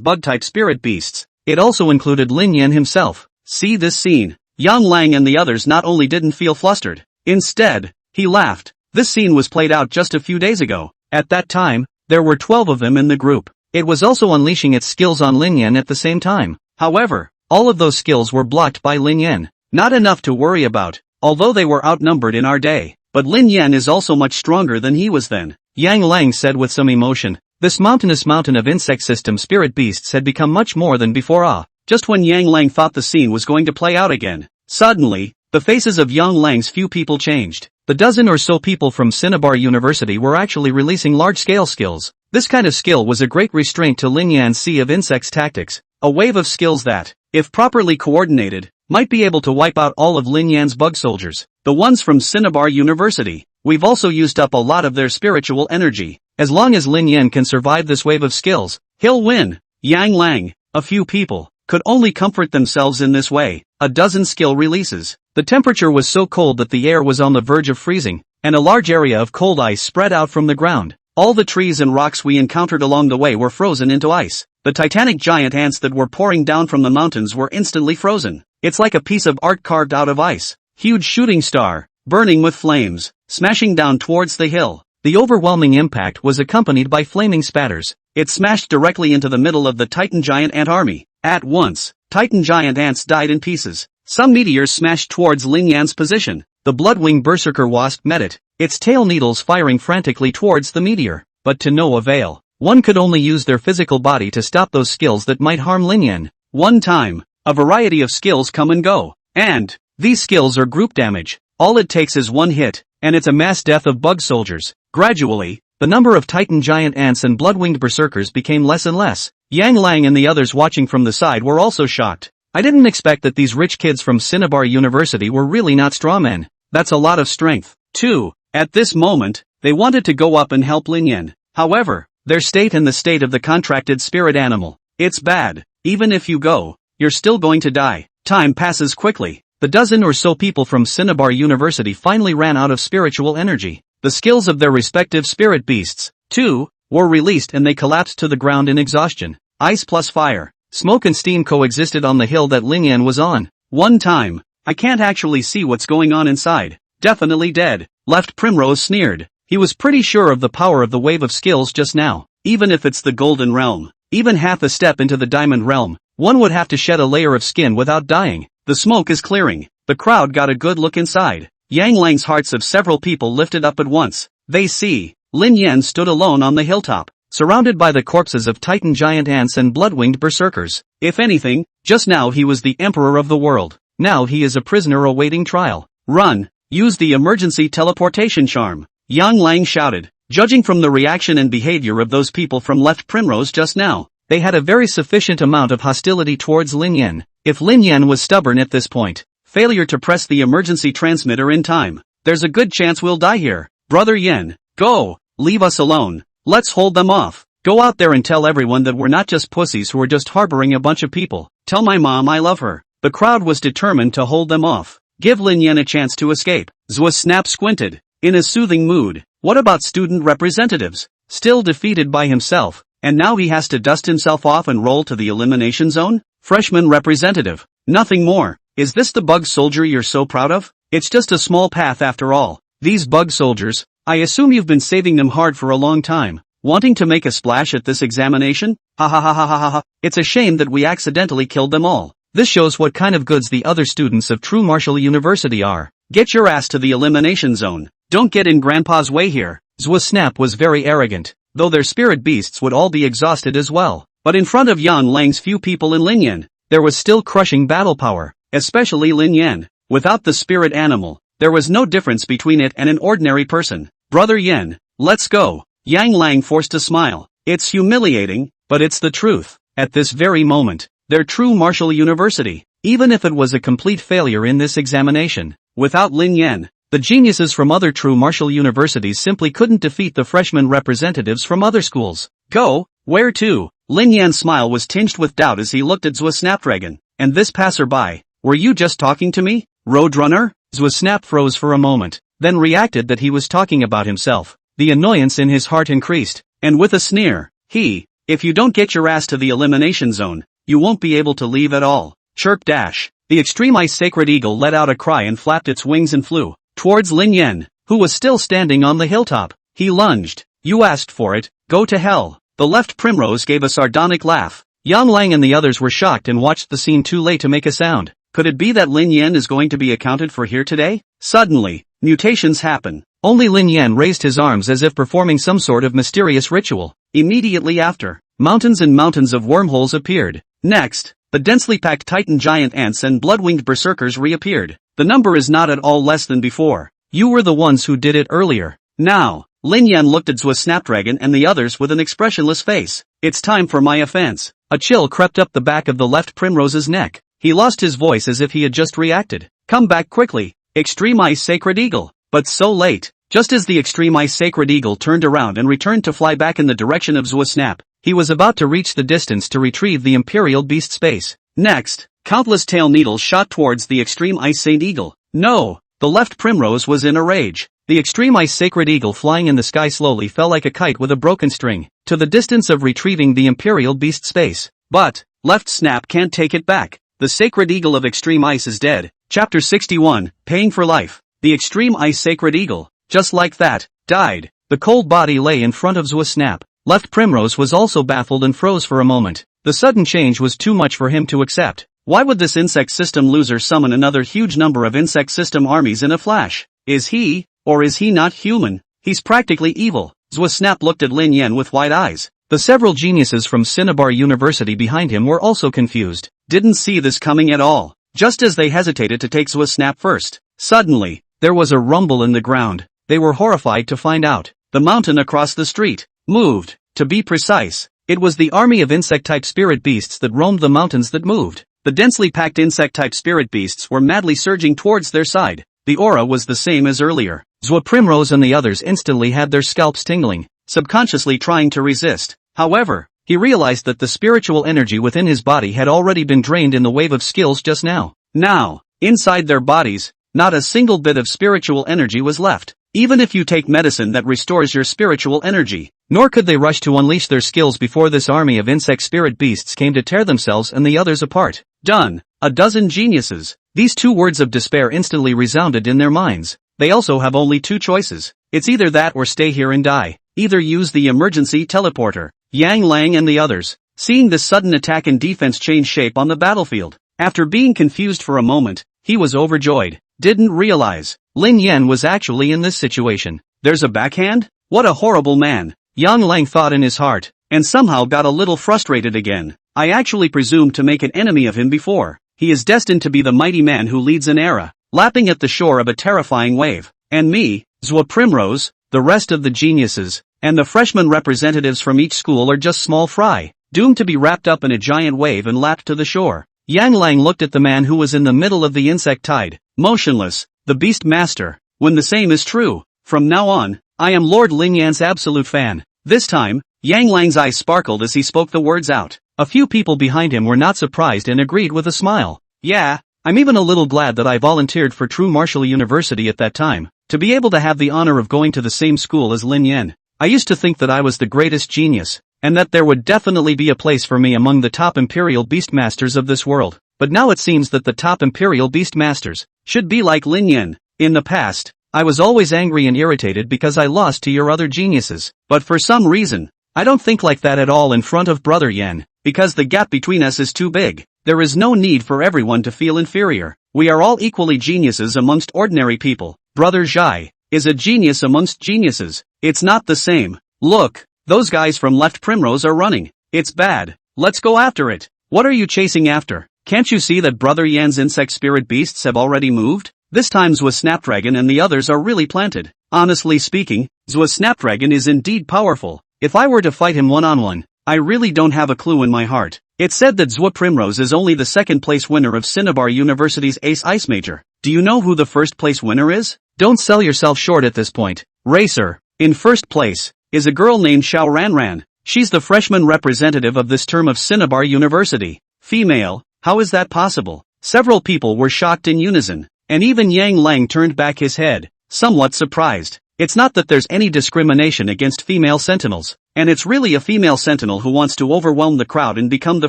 bug-type spirit beasts, it also included Lingyan himself. See this scene. Yang Lang and the others not only didn't feel flustered, instead, he laughed. This scene was played out just a few days ago. At that time, there were 12 of them in the group. It was also unleashing its skills on Lingyan at the same time. However, all of those skills were blocked by Lingyan. Not enough to worry about, although they were outnumbered in our day. But Lingyan is also much stronger than he was then, Yang Lang said with some emotion. This mountainous mountain of insect system spirit beasts had become much more than before. Just when Yang Lang thought the scene was going to play out again, suddenly, the faces of Yang Lang's few people changed. The dozen or so people from Cinnabar University were actually releasing large-scale skills. This kind of skill was a great restraint to Lingyan's sea of insects tactics, a wave of skills that, if properly coordinated, might be able to wipe out all of Lingyan's bug soldiers. The ones from Cinnabar University. We've also used up a lot of their spiritual energy. As long as Lingyan can survive this wave of skills, he'll win. Yang Lang, a few people, could only comfort themselves in this way. A dozen skill releases. The temperature was so cold that the air was on the verge of freezing, and a large area of cold ice spread out from the ground. All the trees and rocks we encountered along the way were frozen into ice. The titanic giant ants that were pouring down from the mountains were instantly frozen. It's like a piece of art carved out of ice. Huge shooting star, burning with flames, smashing down towards the hill. The overwhelming impact was accompanied by flaming spatters. It smashed directly into the middle of the Titan giant ant army. At once, Titan giant ants died in pieces. Some meteors smashed towards Lingyan's position. The Bloodwing Berserker Wasp met it, its tail needles firing frantically towards the meteor. But to no avail. One could only use their physical body to stop those skills that might harm Lingyan. One time, a variety of skills come and go. And these skills are group damage. All it takes is one hit, and it's a mass death of bug soldiers. Gradually, the number of Titan giant ants and blood-winged berserkers became less and less. Yang Lang and the others watching from the side were also shocked. I didn't expect that these rich kids from Cinnabar University were really not strawmen. That's a lot of strength, too. At this moment, they wanted to go up and help Lingyan. However, their state and the state of the contracted spirit animal. It's bad. Even if you go, you're still going to die. Time passes quickly. The dozen or so people from Cinnabar University finally ran out of spiritual energy. The skills of their respective spirit beasts, too, were released and they collapsed to the ground in exhaustion. Ice plus fire, smoke and steam coexisted on the hill that Lingyan was on. One time, I can't actually see what's going on inside. Definitely dead. Left Primrose sneered. He was pretty sure of the power of the wave of skills just now. Even if it's the Golden Realm, even half a step into the Diamond Realm, one would have to shed a layer of skin without dying. The smoke is clearing. The crowd got a good look inside. Yang Lang's hearts of several people lifted up at once. They see. Lingyan stood alone on the hilltop, surrounded by the corpses of Titan giant ants and blood-winged berserkers. If anything, just now he was the emperor of the world. Now he is a prisoner awaiting trial. Run! Use the emergency teleportation charm. Yang Lang shouted. Judging from the reaction and behavior of those people from Left Primrose just now, they had a very sufficient amount of hostility towards Lingyan. If Lingyan was stubborn at this point, failure to press the emergency transmitter in time, there's a good chance we'll die here. Brother Yen, go! Leave us alone. Let's hold them off. Go out there and tell everyone that we're not just pussies who are just harboring a bunch of people. Tell my mom I love her. The crowd was determined to hold them off. Give Lingyan a chance to escape. Zwa Snap squinted, in a soothing mood. What about student representatives? Still defeated by himself, and now he has to dust himself off and roll to the elimination zone? Freshman representative. Nothing more. Is this the bug soldier you're so proud of? It's just a small path after all. These bug soldiers, I assume you've been saving them hard for a long time. Wanting to make a splash at this examination? Ha ha ha ha ha ha ha. It's a shame that we accidentally killed them all. This shows what kind of goods the other students of True Martial University are. Get your ass to the elimination zone. Don't get in Grandpa's way here. Zwa Snap was very arrogant, though their spirit beasts would all be exhausted as well. But in front of Yang Lang's few people in Lingyan, there was still crushing battle power, especially Lingyan. Without the spirit animal, there was no difference between it and an ordinary person. Brother Yen, let's go. Yang Lang forced a smile. It's humiliating, but it's the truth. At this very moment, their true martial university, even if it was a complete failure in this examination, without Lin Yan, the geniuses from other true martial universities simply couldn't defeat the freshman representatives from other schools. Go, where to? Lin Yan's smile was tinged with doubt as he looked at Zhou Snapdragon, and this passerby. Were you just talking to me, Roadrunner? Zhou Snap froze for a moment, then reacted that he was talking about himself. The annoyance in his heart increased, and with a sneer, if you don't get your ass to the elimination zone, you won't be able to leave at all. Chirp dash. The Extreme Ice Sacred Eagle let out a cry and flapped its wings and flew towards Lin Yan, who was still standing on the hilltop. He lunged. You asked for it, go to hell. The left Primrose gave a sardonic laugh. Yang Lang and the others were shocked and watched the scene too late to make a sound. Could it be that Lin Yan is going to be accounted for here today? Suddenly, mutations happen. Only Lin Yan raised his arms as if performing some sort of mysterious ritual. Immediately after, mountains and mountains of wormholes appeared. Next, the densely packed Titan giant ants and blood-winged berserkers reappeared. The number is not at all less than before. You were the ones who did it earlier. Now, Lin Yan looked at Zhou Snapdragon and the others with an expressionless face. It's time for my offense. A chill crept up the back of the left Primrose's neck. He lost his voice as if he had just reacted. Come back quickly, Extreme Ice Sacred Eagle. But so late. Just as the Extreme Ice Sacred Eagle turned around and returned to fly back in the direction of Zhou Snap, he was about to reach the distance to retrieve the Imperial Beast space. Next, countless tail needles shot towards the Extreme Ice Saint Eagle. No! The left Primrose was in a rage. The Extreme Ice Sacred Eagle flying in the sky slowly fell like a kite with a broken string, to the distance of retrieving the Imperial Beast space. But, left Snap can't take it back. The Sacred Eagle of Extreme Ice is dead. Chapter 61, Paying for Life. The Extreme Ice Sacred Eagle, just like that, died. The cold body lay in front of Zhou Snap. Left Primrose was also baffled and froze for a moment. The sudden change was too much for him to accept. Why would this insect system loser summon another huge number of insect system armies in a flash? Is he, or is he not human? He's practically evil. Zhou Snap looked at Lin Yan with wide eyes. The several geniuses from Cinnabar University behind him were also confused. Didn't see this coming at all. Just as they hesitated to take Zhou Snap first, suddenly, there was a rumble in the ground. They were horrified to find out. The mountain across the street moved. To be precise, it was the army of insect-type spirit beasts that roamed the mountains that moved. The densely packed insect-type spirit beasts were madly surging towards their side. The aura was the same as earlier. Zhou Primrose and the others instantly had their scalps tingling, subconsciously trying to resist. However, he realized that the spiritual energy within his body had already been drained in the wave of skills just now. Now, inside their bodies, not a single bit of spiritual energy was left. Even if you take medicine that restores your spiritual energy, nor could they rush to unleash their skills before this army of insect spirit beasts came to tear themselves and the others apart. Done. A dozen geniuses. These two words of despair instantly resounded in their minds. They also have only two choices. It's either that or stay here and die. Either use the emergency teleporter. Yang Lang and the others, seeing this sudden attack and defense change shape on the battlefield, after being confused for a moment, he was overjoyed. Didn't realize Lin Yan was actually in this situation. There's a backhand? What a horrible man. Yang Lang thought in his heart, and somehow got a little frustrated again. I actually presumed to make an enemy of him before. He is destined to be the mighty man who leads an era, lapping at the shore of a terrifying wave. And me, Zhou Primrose, the rest of the geniuses, and the freshman representatives from each school are just small fry, doomed to be wrapped up in a giant wave and lapped to the shore. Yang Lang looked at the man who was in the middle of the insect tide, motionless, the beast master. When the same is true, from now on, I am Lord Lin Yan's absolute fan. This time, Yang Lang's eyes sparkled as he spoke the words out. A few people behind him were not surprised and agreed with a smile. Yeah, I'm even a little glad that I volunteered for True Martial University at that time, to be able to have the honor of going to the same school as Lin Yan. I used to think that I was the greatest genius, and that there would definitely be a place for me among the top Imperial Beastmasters of this world. But now it seems that the top Imperial Beastmasters should be like Lin Yan. In the past, I was always angry and irritated because I lost to your other geniuses. But for some reason, I don't think like that at all in front of Brother Yan, because the gap between us is too big. There is no need for everyone to feel inferior. We are all equally geniuses amongst ordinary people. Brother Zhai is a genius amongst geniuses. It's not the same. Look, those guys from Left Primrose are running. It's bad. Let's go after it. What are you chasing after? Can't you see that Brother Yan's insect spirit beasts have already moved? This time Zwa Snapdragon and the others are really planted. Honestly speaking, Zwa Snapdragon is indeed powerful. If I were to fight him one-on-one, I really don't have a clue in my heart. It's said that Zwa Primrose is only the second place winner of Cinnabar University's Ace Ice Major. Do you know who the first place winner is? Don't sell yourself short at this point. Racer. In first place is a girl named Xiao Ranran. She's the freshman representative of this term of Cinnabar University. Female. How is that possible? Several people were shocked in unison, and even Yang Lang turned back his head, somewhat surprised. It's not that there's any discrimination against female sentinels, and it's really a female sentinel who wants to overwhelm the crowd and become the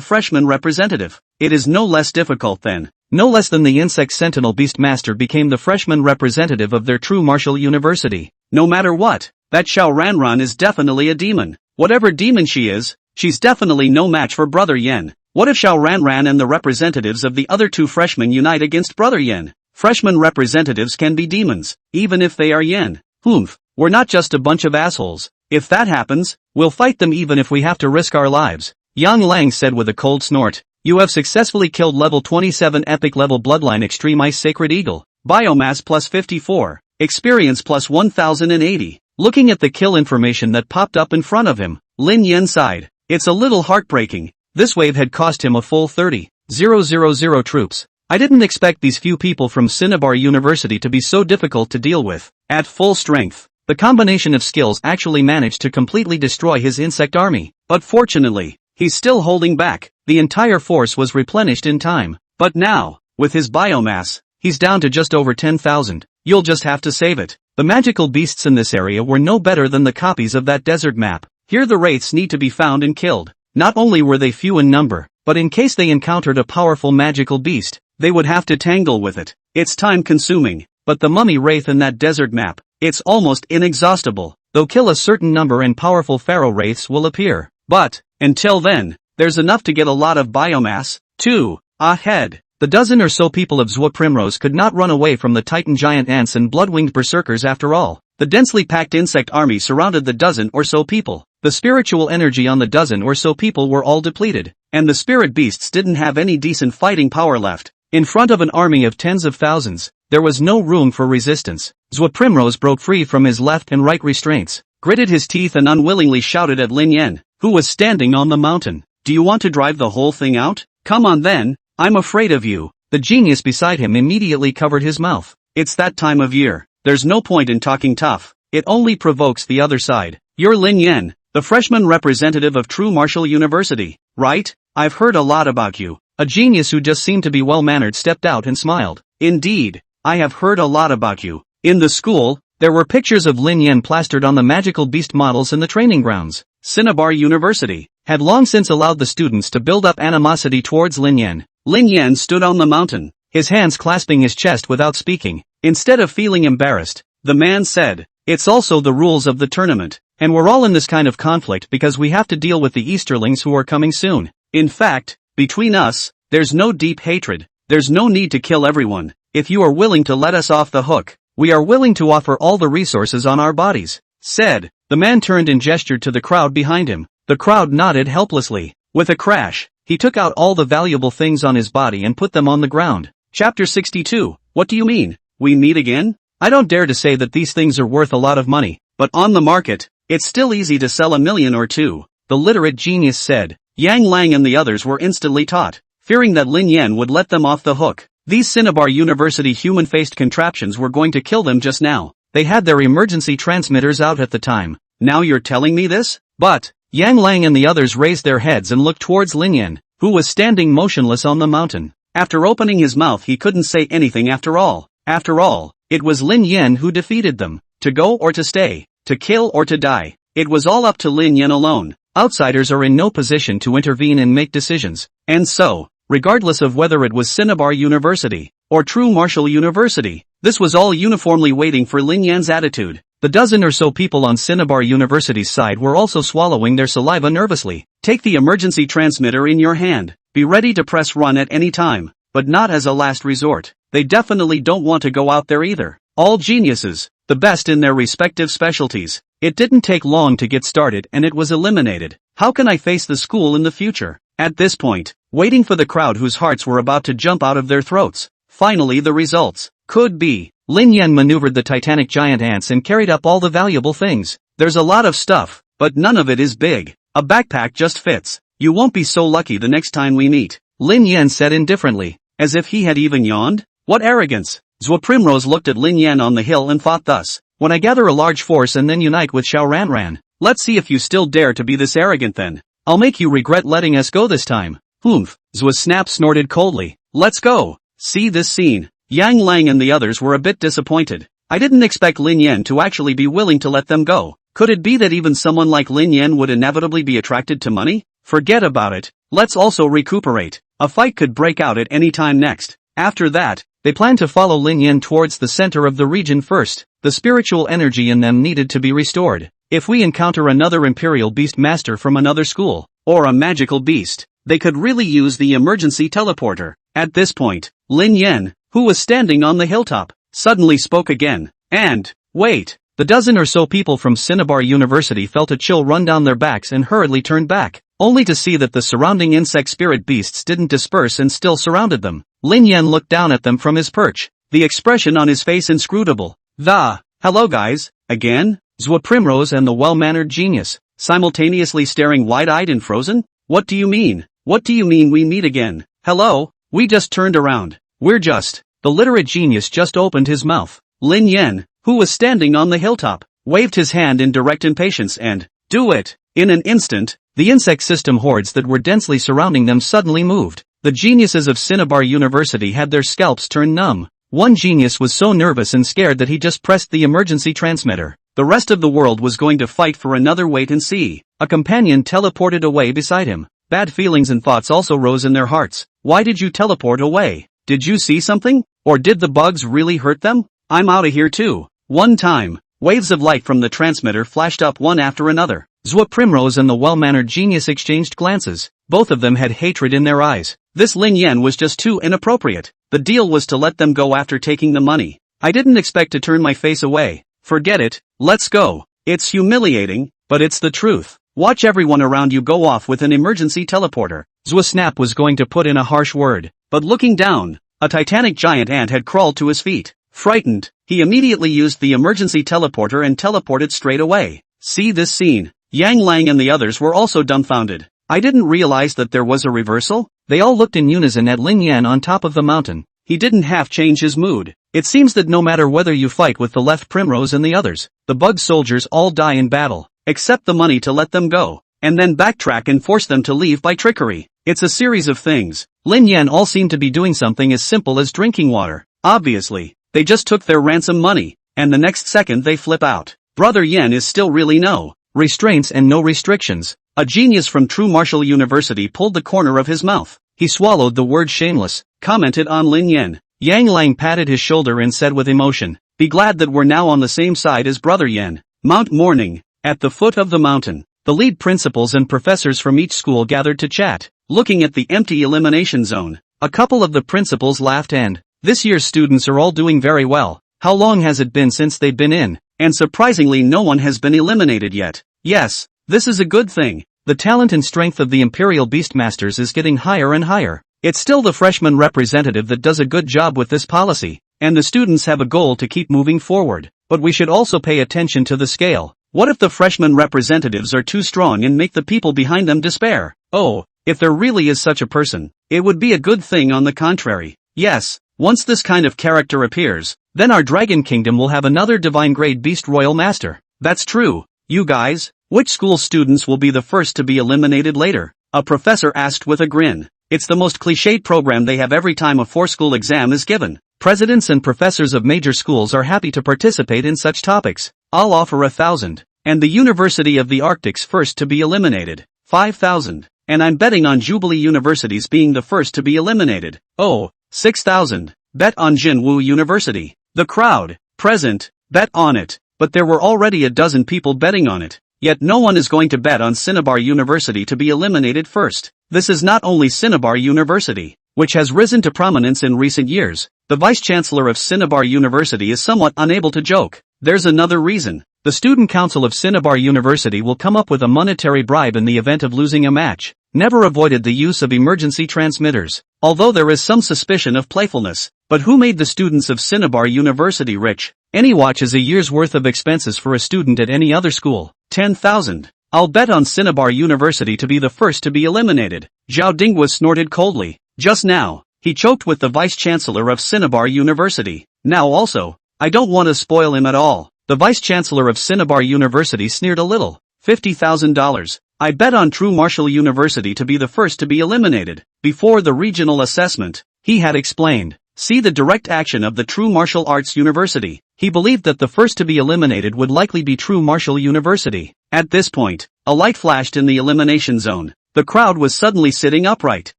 freshman representative. It is no less difficult then. No less than the insect sentinel Beastmaster became the freshman representative of their true martial university. No matter what, that Xiao Ranran is definitely a demon. Whatever demon she is, she's definitely no match for Brother Yen. What if Xiao Ranran and the representatives of the other two freshmen unite against Brother Yen? Freshman representatives can be demons, even if they are Yen. We're not just a bunch of assholes. If that happens, we'll fight them even if we have to risk our lives. Yang Lang said with a cold snort. You have successfully killed level 27 epic level bloodline extreme ice sacred eagle. Biomass plus 54. Experience plus 1080. Looking at the kill information that popped up in front of him, Lin Yen sighed. It's a little heartbreaking. This wave had cost him a full 30,000 troops. I didn't expect these few people from Cinnabar University to be so difficult to deal with. At full strength, the combination of skills actually managed to completely destroy his insect army. But fortunately, he's still holding back. The entire force was replenished in time. But now, with his biomass, he's down to just over 10,000. You'll just have to save it. The magical beasts in this area were no better than the copies of that desert map. Here the wraiths need to be found and killed. Not only were they few in number, but in case they encountered a powerful magical beast, they would have to tangle with it. It's time-consuming, but the mummy wraith in that desert map, it's almost inexhaustible. Though kill a certain number and powerful pharaoh wraiths will appear. But, until then, there's enough to get a lot of biomass, too. Ahead, the dozen or so people of Zwa Primrose could not run away from the titan giant ants and blood-winged berserkers after all. The densely packed insect army surrounded the dozen or so people. The spiritual energy on the dozen or so people were all depleted, and the spirit beasts didn't have any decent fighting power left. In front of an army of tens of thousands, there was no room for resistance. Zwa Primrose broke free from his left and right restraints, gritted his teeth and unwillingly shouted at Lin Yen, who was standing on the mountain. Do you want to drive the whole thing out? Come on then, I'm afraid of you. The genius beside him immediately covered his mouth. It's that time of year. There's no point in talking tough. It only provokes the other side. You're Lin Yen, the freshman representative of True Martial University, right? I've heard a lot about you. A genius who just seemed to be well-mannered stepped out and smiled. Indeed, I have heard a lot about you. In the school, there were pictures of Lin Yen plastered on the magical beast models in the training grounds. Cinnabar University had long since allowed the students to build up animosity towards Lin Yen. Lin Yen stood on the mountain, his hands clasping his chest without speaking. Instead of feeling embarrassed, the man said, it's also the rules of the tournament, and we're all in this kind of conflict because we have to deal with the Easterlings who are coming soon. In fact, between us, there's no deep hatred. There's no need to kill everyone. If you are willing to let us off the hook, we are willing to offer all the resources on our bodies. Said, the man turned and gestured to the crowd behind him. The crowd nodded helplessly. With a crash, he took out all the valuable things on his body and put them on the ground. Chapter 62. What do you mean? We meet again? I don't dare to say that these things are worth a lot of money, but on the market, it's still easy to sell 1 million or 2, the literate genius said. Yang Lang and the others were instantly taught, fearing that Lin Yen would let them off the hook. These Cinnabar University human-faced contraptions were going to kill them just now. They had their emergency transmitters out at the time. Now you're telling me this? But, Yang Lang and the others raised their heads and looked towards Lin Yen, who was standing motionless on the mountain. After opening his mouth he couldn't say anything after all. After all, it was Lin Yen who defeated them. To go or to stay, to kill or to die. It was all up to Lin Yen alone. Outsiders are in no position to intervene and make decisions. And so, regardless of whether it was Cinnabar University or True Martial University, this was all uniformly waiting for Lin Yan's attitude. The dozen or so people on Cinnabar University's side were also swallowing their saliva nervously. Take the emergency transmitter in your hand. Be ready to press run at any time, but not as a last resort. They definitely don't want to go out there either. All geniuses, the best in their respective specialties. It didn't take long to get started and it was eliminated. How can I face the school in the future? At this point, waiting for the crowd whose hearts were about to jump out of their throats. Finally the results. Could be. Lin Yan maneuvered the titanic giant ants and carried up all the valuable things. There's a lot of stuff, but none of it is big. A backpack just fits. You won't be so lucky the next time we meet. Lin Yan said indifferently, as if he had even yawned. What arrogance. Zhou Primrose looked at Lin Yan on the hill and thought thus. When I gather a large force and then unite with Xiao Ranran, let's see if you still dare to be this arrogant then. I'll make you regret letting us go this time. Humph. Zhou Snap snorted coldly. Let's go. See this scene. Yang Lang and the others were a bit disappointed. I didn't expect Lin Yan to actually be willing to let them go. Could it be that even someone like Lin Yan would inevitably be attracted to money? Forget about it. Let's also recuperate. A fight could break out at any time next. After that, they planned to follow Lin Yan towards the center of the region first. The spiritual energy in them needed to be restored. If we encounter another Imperial Beast Master from another school, or a magical beast, they could really use the emergency teleporter. At this point, Lin Yan, who was standing on the hilltop, suddenly spoke again. And, wait, the dozen or so people from Cinnabar University felt a chill run down their backs and hurriedly turned back, only to see that the surrounding insect spirit beasts didn't disperse and still surrounded them. Lin Yan looked down at them from his perch, the expression on his face inscrutable. Hello guys, again? Zhou Primrose and the well-mannered genius, simultaneously staring wide-eyed and frozen? What do you mean? What do you mean we meet again? Hello? We just turned around. The literate genius just opened his mouth. Lin Yan, who was standing on the hilltop, waved his hand in direct impatience and, do it! In an instant, the insect system hordes that were densely surrounding them suddenly moved. The geniuses of Cinnabar University had their scalps turned numb. One genius was so nervous and scared that he just pressed the emergency transmitter. The rest of the world was going to fight for another wait and see. A companion teleported away beside him. Bad feelings and thoughts also rose in their hearts. Why did you teleport away? Did you see something? Or did the bugs really hurt them? I'm outta here too. One time, waves of light from the transmitter flashed up one after another. Zhou Primrose and the well-mannered genius exchanged glances. Both of them had hatred in their eyes. This Lin Yan was just too inappropriate. The deal was to let them go after taking the money. I didn't expect to turn my face away. Forget it, let's go. It's humiliating, but it's the truth. Watch everyone around you go off with an emergency teleporter. Zhou Snap was going to put in a harsh word, but looking down, a titanic giant ant had crawled to his feet. Frightened, he immediately used the emergency teleporter and teleported straight away. See this scene. Yang Lang and the others were also dumbfounded. I didn't realize that there was a reversal. They all looked in unison at Lin Yan on top of the mountain. He didn't half change his mood. It seems that no matter whether you fight with the left Primrose and the others, the bug soldiers all die in battle. Accept the money to let them go, and then backtrack and force them to leave by trickery. It's a series of things. Lin Yan all seem to be doing something as simple as drinking water. Obviously, they just took their ransom money, and the next second they flip out. Brother Yan is still really no restraints and no restrictions. A genius from True Martial University pulled the corner of his mouth. He swallowed the word shameless, commented on Lin Yan. Yang Lang patted his shoulder and said with emotion, be glad that we're now on the same side as Brother Yan. Mount Morning. At the foot of the mountain, the lead principals and professors from each school gathered to chat, looking at the empty elimination zone. A couple of the principals laughed and, this year's students are all doing very well. How long has it been since they've been in? And surprisingly no one has been eliminated yet. Yes, this is a good thing. The talent and strength of the Imperial Beastmasters is getting higher and higher. It's still the freshman representative that does a good job with this policy, and the students have a goal to keep moving forward. But we should also pay attention to the scale. What if the freshman representatives are too strong and make the people behind them despair? Oh, if there really is such a person, it would be a good thing on the contrary. Yes, once this kind of character appears, then our Dragon Kingdom will have another divine grade beast royal master. That's true. You guys, which school students will be the first to be eliminated later? A professor asked with a grin. It's the most cliched program they have every time a four-school exam is given. Presidents and professors of major schools are happy to participate in such topics. I'll offer 1,000. And the University of the Arctic's first to be eliminated. 5,000. And I'm betting on Jubilee University's being the first to be eliminated. Oh, 6,000. Bet on Jinwu University. The crowd, present, bet on it. But there were already a dozen people betting on it. Yet no one is going to bet on Cinnabar University to be eliminated first. This is not only Cinnabar University, which has risen to prominence in recent years. The Vice-Chancellor of Cinnabar University is somewhat unable to joke. There's another reason. The Student Council of Cinnabar University will come up with a monetary bribe in the event of losing a match. Never avoided the use of emergency transmitters. Although there is some suspicion of playfulness, But who made the students of Cinnabar University rich? Any watch is a year's worth of expenses for a student at any other school. 10,000. I'll bet on Cinnabar University to be the first to be eliminated. Zhao Dinghua snorted coldly. Just now, he choked with the vice-chancellor of Cinnabar University. Now also, I don't want to spoil him at all. The vice-chancellor of Cinnabar University sneered a little. $50,000. I bet on True Martial University to be the first to be eliminated. Before the regional assessment, he had explained. See the direct action of the True Martial Arts University. He believed that the first to be eliminated would likely be True Martial University. At this point, a light flashed in the elimination zone. The crowd was suddenly sitting upright,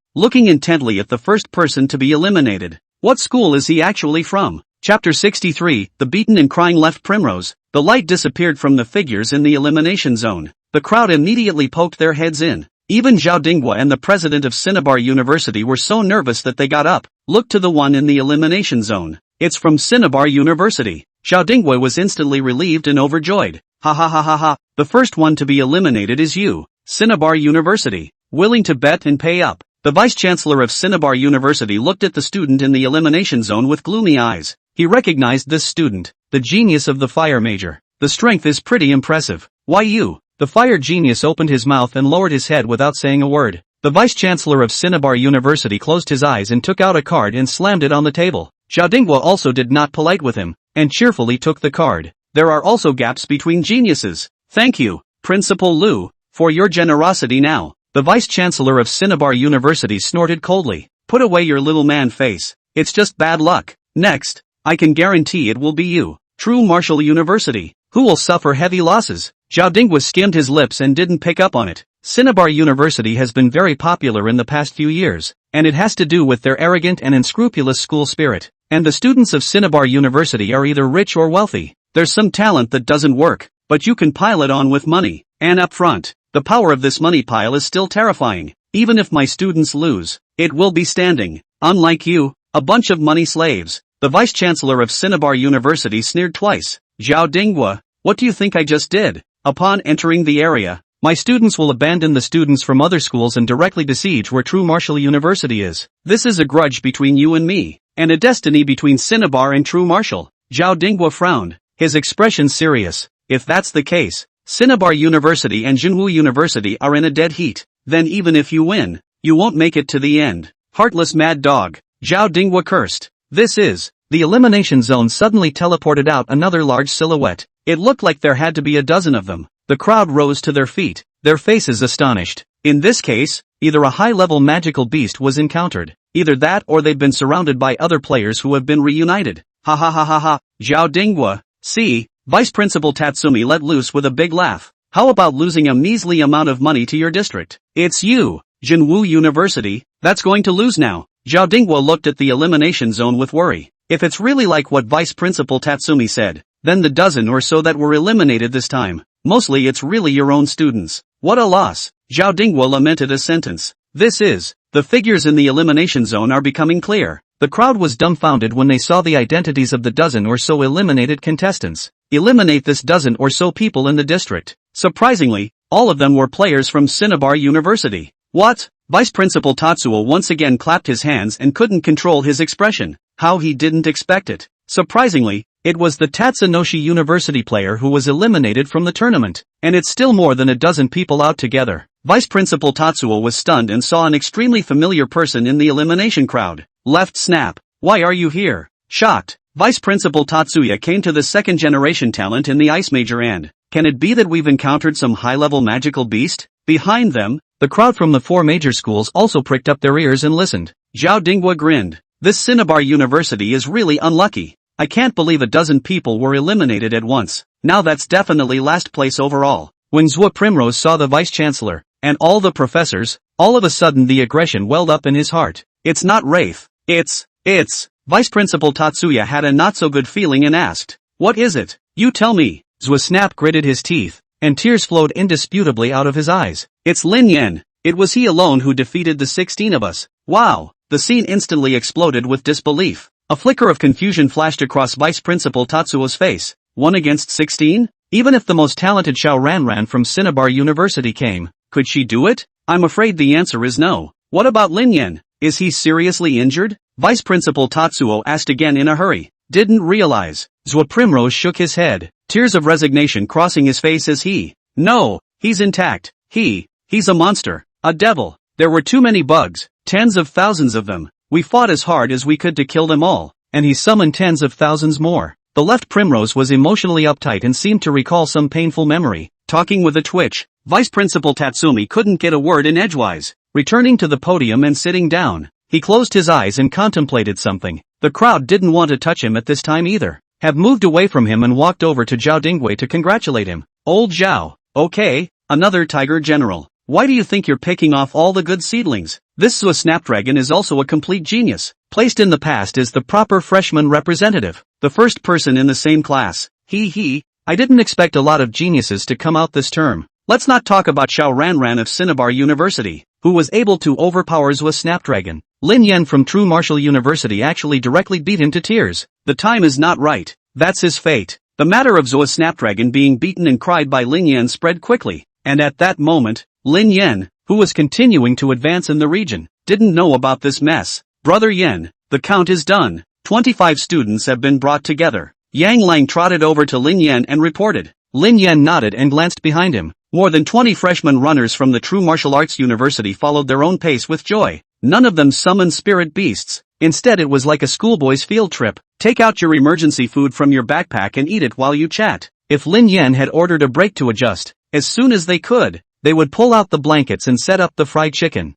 looking intently at the first person to be eliminated. What school is he actually from? Chapter 63, The Beaten and Crying Left Primrose. The light disappeared from the figures in the elimination zone. The crowd immediately poked their heads in. Even Zhao Dinghua and the president of Cinnabar University were so nervous that they got up. Look to the one in the elimination zone. It's from Cinnabar University. Zhao Dinghua was instantly relieved and overjoyed. Ha ha ha ha ha. The first one to be eliminated is you, Cinnabar University. Willing to bet and pay up. The vice-chancellor of Cinnabar University looked at the student in the elimination zone with gloomy eyes. He recognized this student, the genius of the fire major. The strength is pretty impressive. Why you? The fire genius opened his mouth and lowered his head without saying a word. The vice-chancellor of Cinnabar University closed his eyes and took out a card and slammed it on the table. Zhao Dinghua also did not polite with him, and cheerfully took the card. There are also gaps between geniuses. Thank you, Principal Liu, for your generosity now. The vice-chancellor of Cinnabar University snorted coldly. Put away your little man face. It's just bad luck. Next, I can guarantee it will be you, True Martial University, who will suffer heavy losses. Zhao Dinghua skimmed his lips and didn't pick up on it. Cinnabar University has been very popular in the past few years, and it has to do with their arrogant and unscrupulous school spirit. And the students of Cinnabar University are either rich or wealthy. There's some talent that doesn't work, but you can pile it on with money. And up front, the power of this money pile is still terrifying. Even if my students lose, it will be standing. Unlike you, a bunch of money slaves. The vice-chancellor of Cinnabar University sneered twice. Zhao Dinghua, what do you think I just did? Upon entering the area, my students will abandon the students from other schools and directly besiege where True Martial University is. This is a grudge between you and me, and a destiny between Cinnabar and True Martial. Zhao Dinghua frowned, his expression serious. If that's the case, Cinnabar University and Jinwu University are in a dead heat. Then even if you win, you won't make it to the end. Heartless mad dog. Zhao Dinghua cursed. The elimination zone suddenly teleported out another large silhouette. It looked like there had to be a dozen of them. The crowd rose to their feet, their faces astonished. In this case, either a high-level magical beast was encountered. Either that or they've been surrounded by other players who have been reunited. Ha ha ha ha ha. Zhao Dinghua, see, Vice Principal Tatsumi let loose with a big laugh. How about losing a measly amount of money to your district? It's you, Jinwu University, that's going to lose now. Zhao Dinghua looked at the elimination zone with worry. If it's really like what Vice Principal Tatsumi said, then the dozen or so that were eliminated this time, mostly it's really your own students. What a loss. Zhao Dinghua lamented a sentence. The figures in the elimination zone are becoming clear. The crowd was dumbfounded when they saw the identities of the dozen or so eliminated contestants. Eliminate this dozen or so people in the district. Surprisingly, all of them were players from Cinnabar University. What? Vice Principal Tatsuo once again clapped his hands and couldn't control his expression. How he didn't expect it. Surprisingly, it was the Tatsunoshi University player who was eliminated from the tournament. And it's still more than a dozen people out together. Vice Principal Tatsuo was stunned and saw an extremely familiar person in the elimination crowd. Left snap. Why are you here? Shocked, Vice Principal Tatsuya came to the second generation talent in the Ice Major and, can it be that we've encountered some high-level magical beast? Behind them, the crowd from the four major schools also pricked up their ears and listened. Zhao Dinghua grinned. This Cinnabar University is really unlucky. I can't believe a dozen people were eliminated at once. Now that's definitely last place overall. When Zhua Primrose saw the vice-chancellor, and all the professors, all of a sudden the aggression welled up in his heart. It's not Wraith. It's. Vice Principal Tatsuya had a not-so-good feeling and asked, what is it? You tell me. Zhua Snap gritted his teeth, and tears flowed indisputably out of his eyes. It's Lin Yan. It was he alone who defeated the 16 of us. Wow. The scene instantly exploded with disbelief. A flicker of confusion flashed across Vice Principal Tatsuo's face. 1 against 16? Even if the most talented Xiao Ranran from Cinnabar University came, could she do it? I'm afraid the answer is no. What about Lin Yan? Is he seriously injured? Vice Principal Tatsuo asked again in a hurry. Didn't realize. Zwa Primrose shook his head, tears of resignation crossing his face as he. No, he's intact. He's a monster. A devil. There were too many bugs. Tens of thousands of them. We fought as hard as we could to kill them all. And he summoned tens of thousands more. The left Primrose was emotionally uptight and seemed to recall some painful memory. Talking with a twitch, Vice Principal Tatsumi couldn't get a word in edgewise. Returning to the podium and sitting down, he closed his eyes and contemplated something. The crowd didn't want to touch him at this time either. Have moved away from him and walked over to Zhao Dingwei to congratulate him. Old Zhao. Okay, another tiger general. Why do you think you're picking off all the good seedlings? This Zwa Snapdragon is also a complete genius. Placed in the past as the proper freshman representative. The first person in the same class. I didn't expect a lot of geniuses to come out this term. Let's not talk about Xiao Ranran of Cinnabar University, who was able to overpower Zwa Snapdragon. Lin Yan from True Martial University actually directly beat him to tears. The time is not right. That's his fate. The matter of Zwa Snapdragon being beaten and cried by Lin Yan spread quickly. And at that moment, Lin Yan, who was continuing to advance in the region, didn't know about this mess. Brother Yan, the count is done. 25 students have been brought together. Yang Lang trotted over to Lin Yan and reported. Lin Yan nodded and glanced behind him. More than 20 freshman runners from the True Martial Arts University followed their own pace with joy. None of them summoned spirit beasts. Instead it was like a schoolboy's field trip. Take out your emergency food from your backpack and eat it while you chat. If Lin Yan had ordered a break to adjust, as soon as they could, they would pull out the blankets and set up the fried chicken.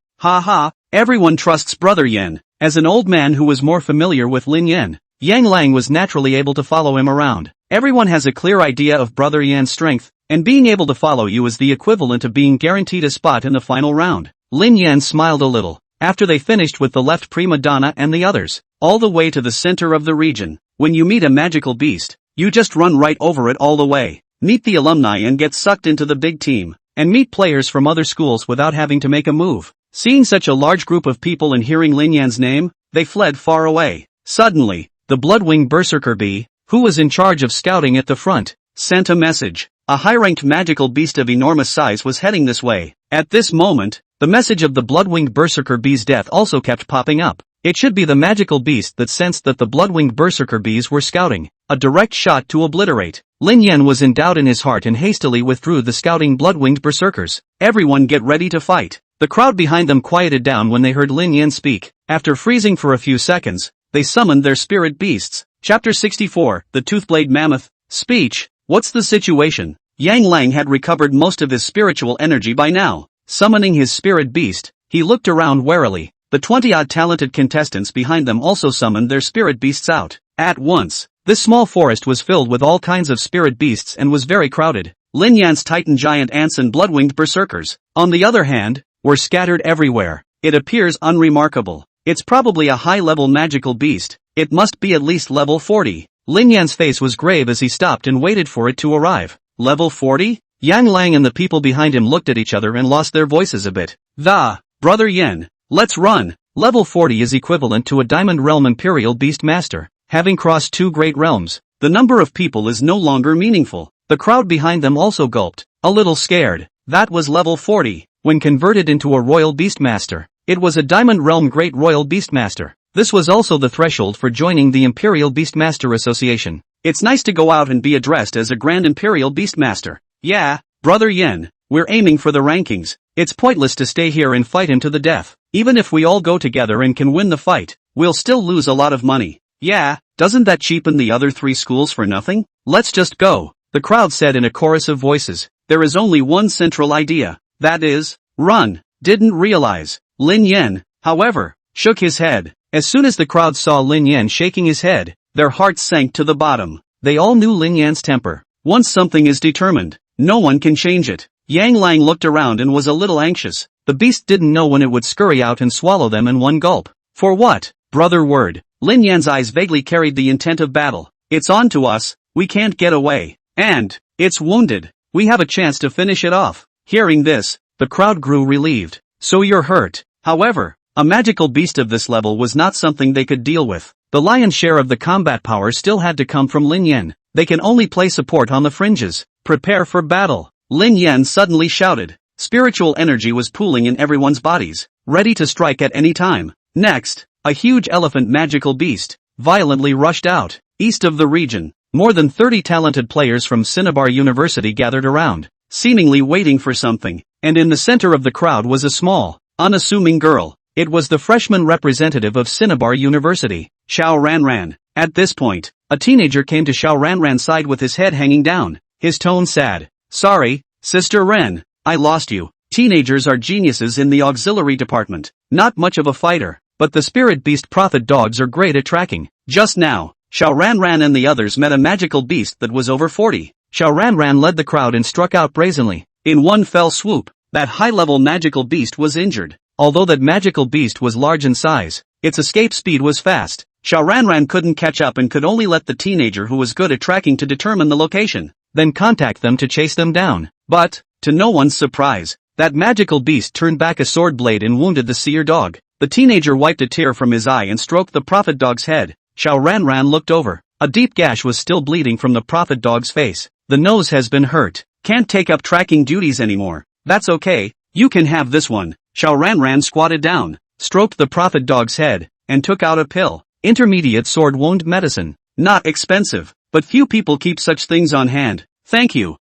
Everyone trusts Brother Yan. As an old man who was more familiar with Lin Yan, Yang Lang was naturally able to follow him around. Everyone has a clear idea of Brother Yan's strength, and being able to follow you is the equivalent of being guaranteed a spot in the final round. Lin Yan smiled a little, after they finished with the left prima donna and the others, all the way to the center of the region. When you meet a magical beast, you just run right over it all the way. Meet the alumni and get sucked into the big team, and meet players from other schools without having to make a move. Seeing such a large group of people and hearing Lin Yan's name, they fled far away. Suddenly, the Bloodwing Berserker bee, who was in charge of scouting at the front, sent a message. A high-ranked magical beast of enormous size was heading this way. At this moment, the message of the Bloodwinged Berserker bee's death also kept popping up. It should be the magical beast that sensed that the Bloodwinged Berserker bees were scouting. A direct shot to obliterate. Lin Yan was in doubt in his heart and hastily withdrew the scouting Bloodwinged Berserkers. Everyone get ready to fight. The crowd behind them quieted down when they heard Lin Yan speak. After freezing for a few seconds, they summoned their spirit beasts. Chapter 64, The Toothblade Mammoth. Speech. What's the situation? Yang Lang had recovered most of his spiritual energy by now. Summoning his spirit beast, he looked around warily. The 20-odd talented contestants behind them also summoned their spirit beasts out. At once, this small forest was filled with all kinds of spirit beasts and was very crowded. Lin Yan's Titan giant ants and blood-winged berserkers, on the other hand, were scattered everywhere. It appears unremarkable. It's probably a high-level magical beast. It must be at least level 40. Lin Yan's face was grave as he stopped and waited for it to arrive. Level 40? Yang Lang and the people behind him looked at each other and lost their voices a bit. Brother Yan, let's run. Level 40 is equivalent to a Diamond Realm Imperial Beast Master. Having crossed 2 great realms, the number of people is no longer meaningful. The crowd behind them also gulped, a little scared. That was level 40. When converted into a Royal Beastmaster, it was a Diamond Realm Great Royal Beastmaster. This was also the threshold for joining the Imperial Beastmaster Association. It's nice to go out and be addressed as a Grand Imperial Beastmaster. Yeah, Brother Yen, we're aiming for the rankings. It's pointless to stay here and fight him to the death. Even if we all go together and can win the fight, we'll still lose a lot of money. Yeah, doesn't that cheapen the other 3 schools for nothing? Let's just go, the crowd said in a chorus of voices. There is only one central idea. That is, run. Didn't realize. Lin Yan, however, shook his head. As soon as the crowd saw Lin Yan shaking his head, their hearts sank to the bottom. They all knew Lin Yan's temper. Once something is determined, no one can change it. Yang Lang looked around and was a little anxious. The beast didn't know when it would scurry out and swallow them in one gulp. For what? Brother word. Lin Yan's eyes vaguely carried the intent of battle. It's on to us, we can't get away. And, it's wounded. We have a chance to finish it off. Hearing this, the crowd grew relieved. So you're hurt. However, a magical beast of this level was not something they could deal with. The lion's share of the combat power still had to come from Lin Yan. They can only play support on the fringes. Prepare for battle. Lin Yan suddenly shouted. Spiritual energy was pooling in everyone's bodies, ready to strike at any time. Next, a huge elephant magical beast, violently rushed out. East of the region, more than 30 talented players from Cinnabar University gathered around, seemingly waiting for something, and in the center of the crowd was a small, unassuming girl. It was the freshman representative of Cinnabar University, Xiao Ranran. At this point, a teenager came to Xiao Ranran's side with his head hanging down, his tone sad. Sorry, Sister Ren, I lost you. Teenagers are geniuses in the auxiliary department, not much of a fighter, but the spirit beast prophet dogs are great at tracking. Just now, Xiao Ranran and the others met a magical beast that was over 40. Xiao Ranran led the crowd and struck out brazenly. In one fell swoop, that high-level magical beast was injured. Although that magical beast was large in size, its escape speed was fast. Xiao Ranran couldn't catch up and could only let the teenager who was good at tracking to determine the location, then contact them to chase them down. But, to no one's surprise, that magical beast turned back a sword blade and wounded the seer dog. The teenager wiped a tear from his eye and stroked the prophet dog's head. Xiao Ranran looked over. A deep gash was still bleeding from the prophet dog's face. The nose has been hurt. Can't take up tracking duties anymore. That's okay, you can have this one. Xiao Ranran squatted down, stroked the prophet dog's head, and took out a pill. Intermediate sword wound medicine. Not expensive, but few people keep such things on hand. Thank you,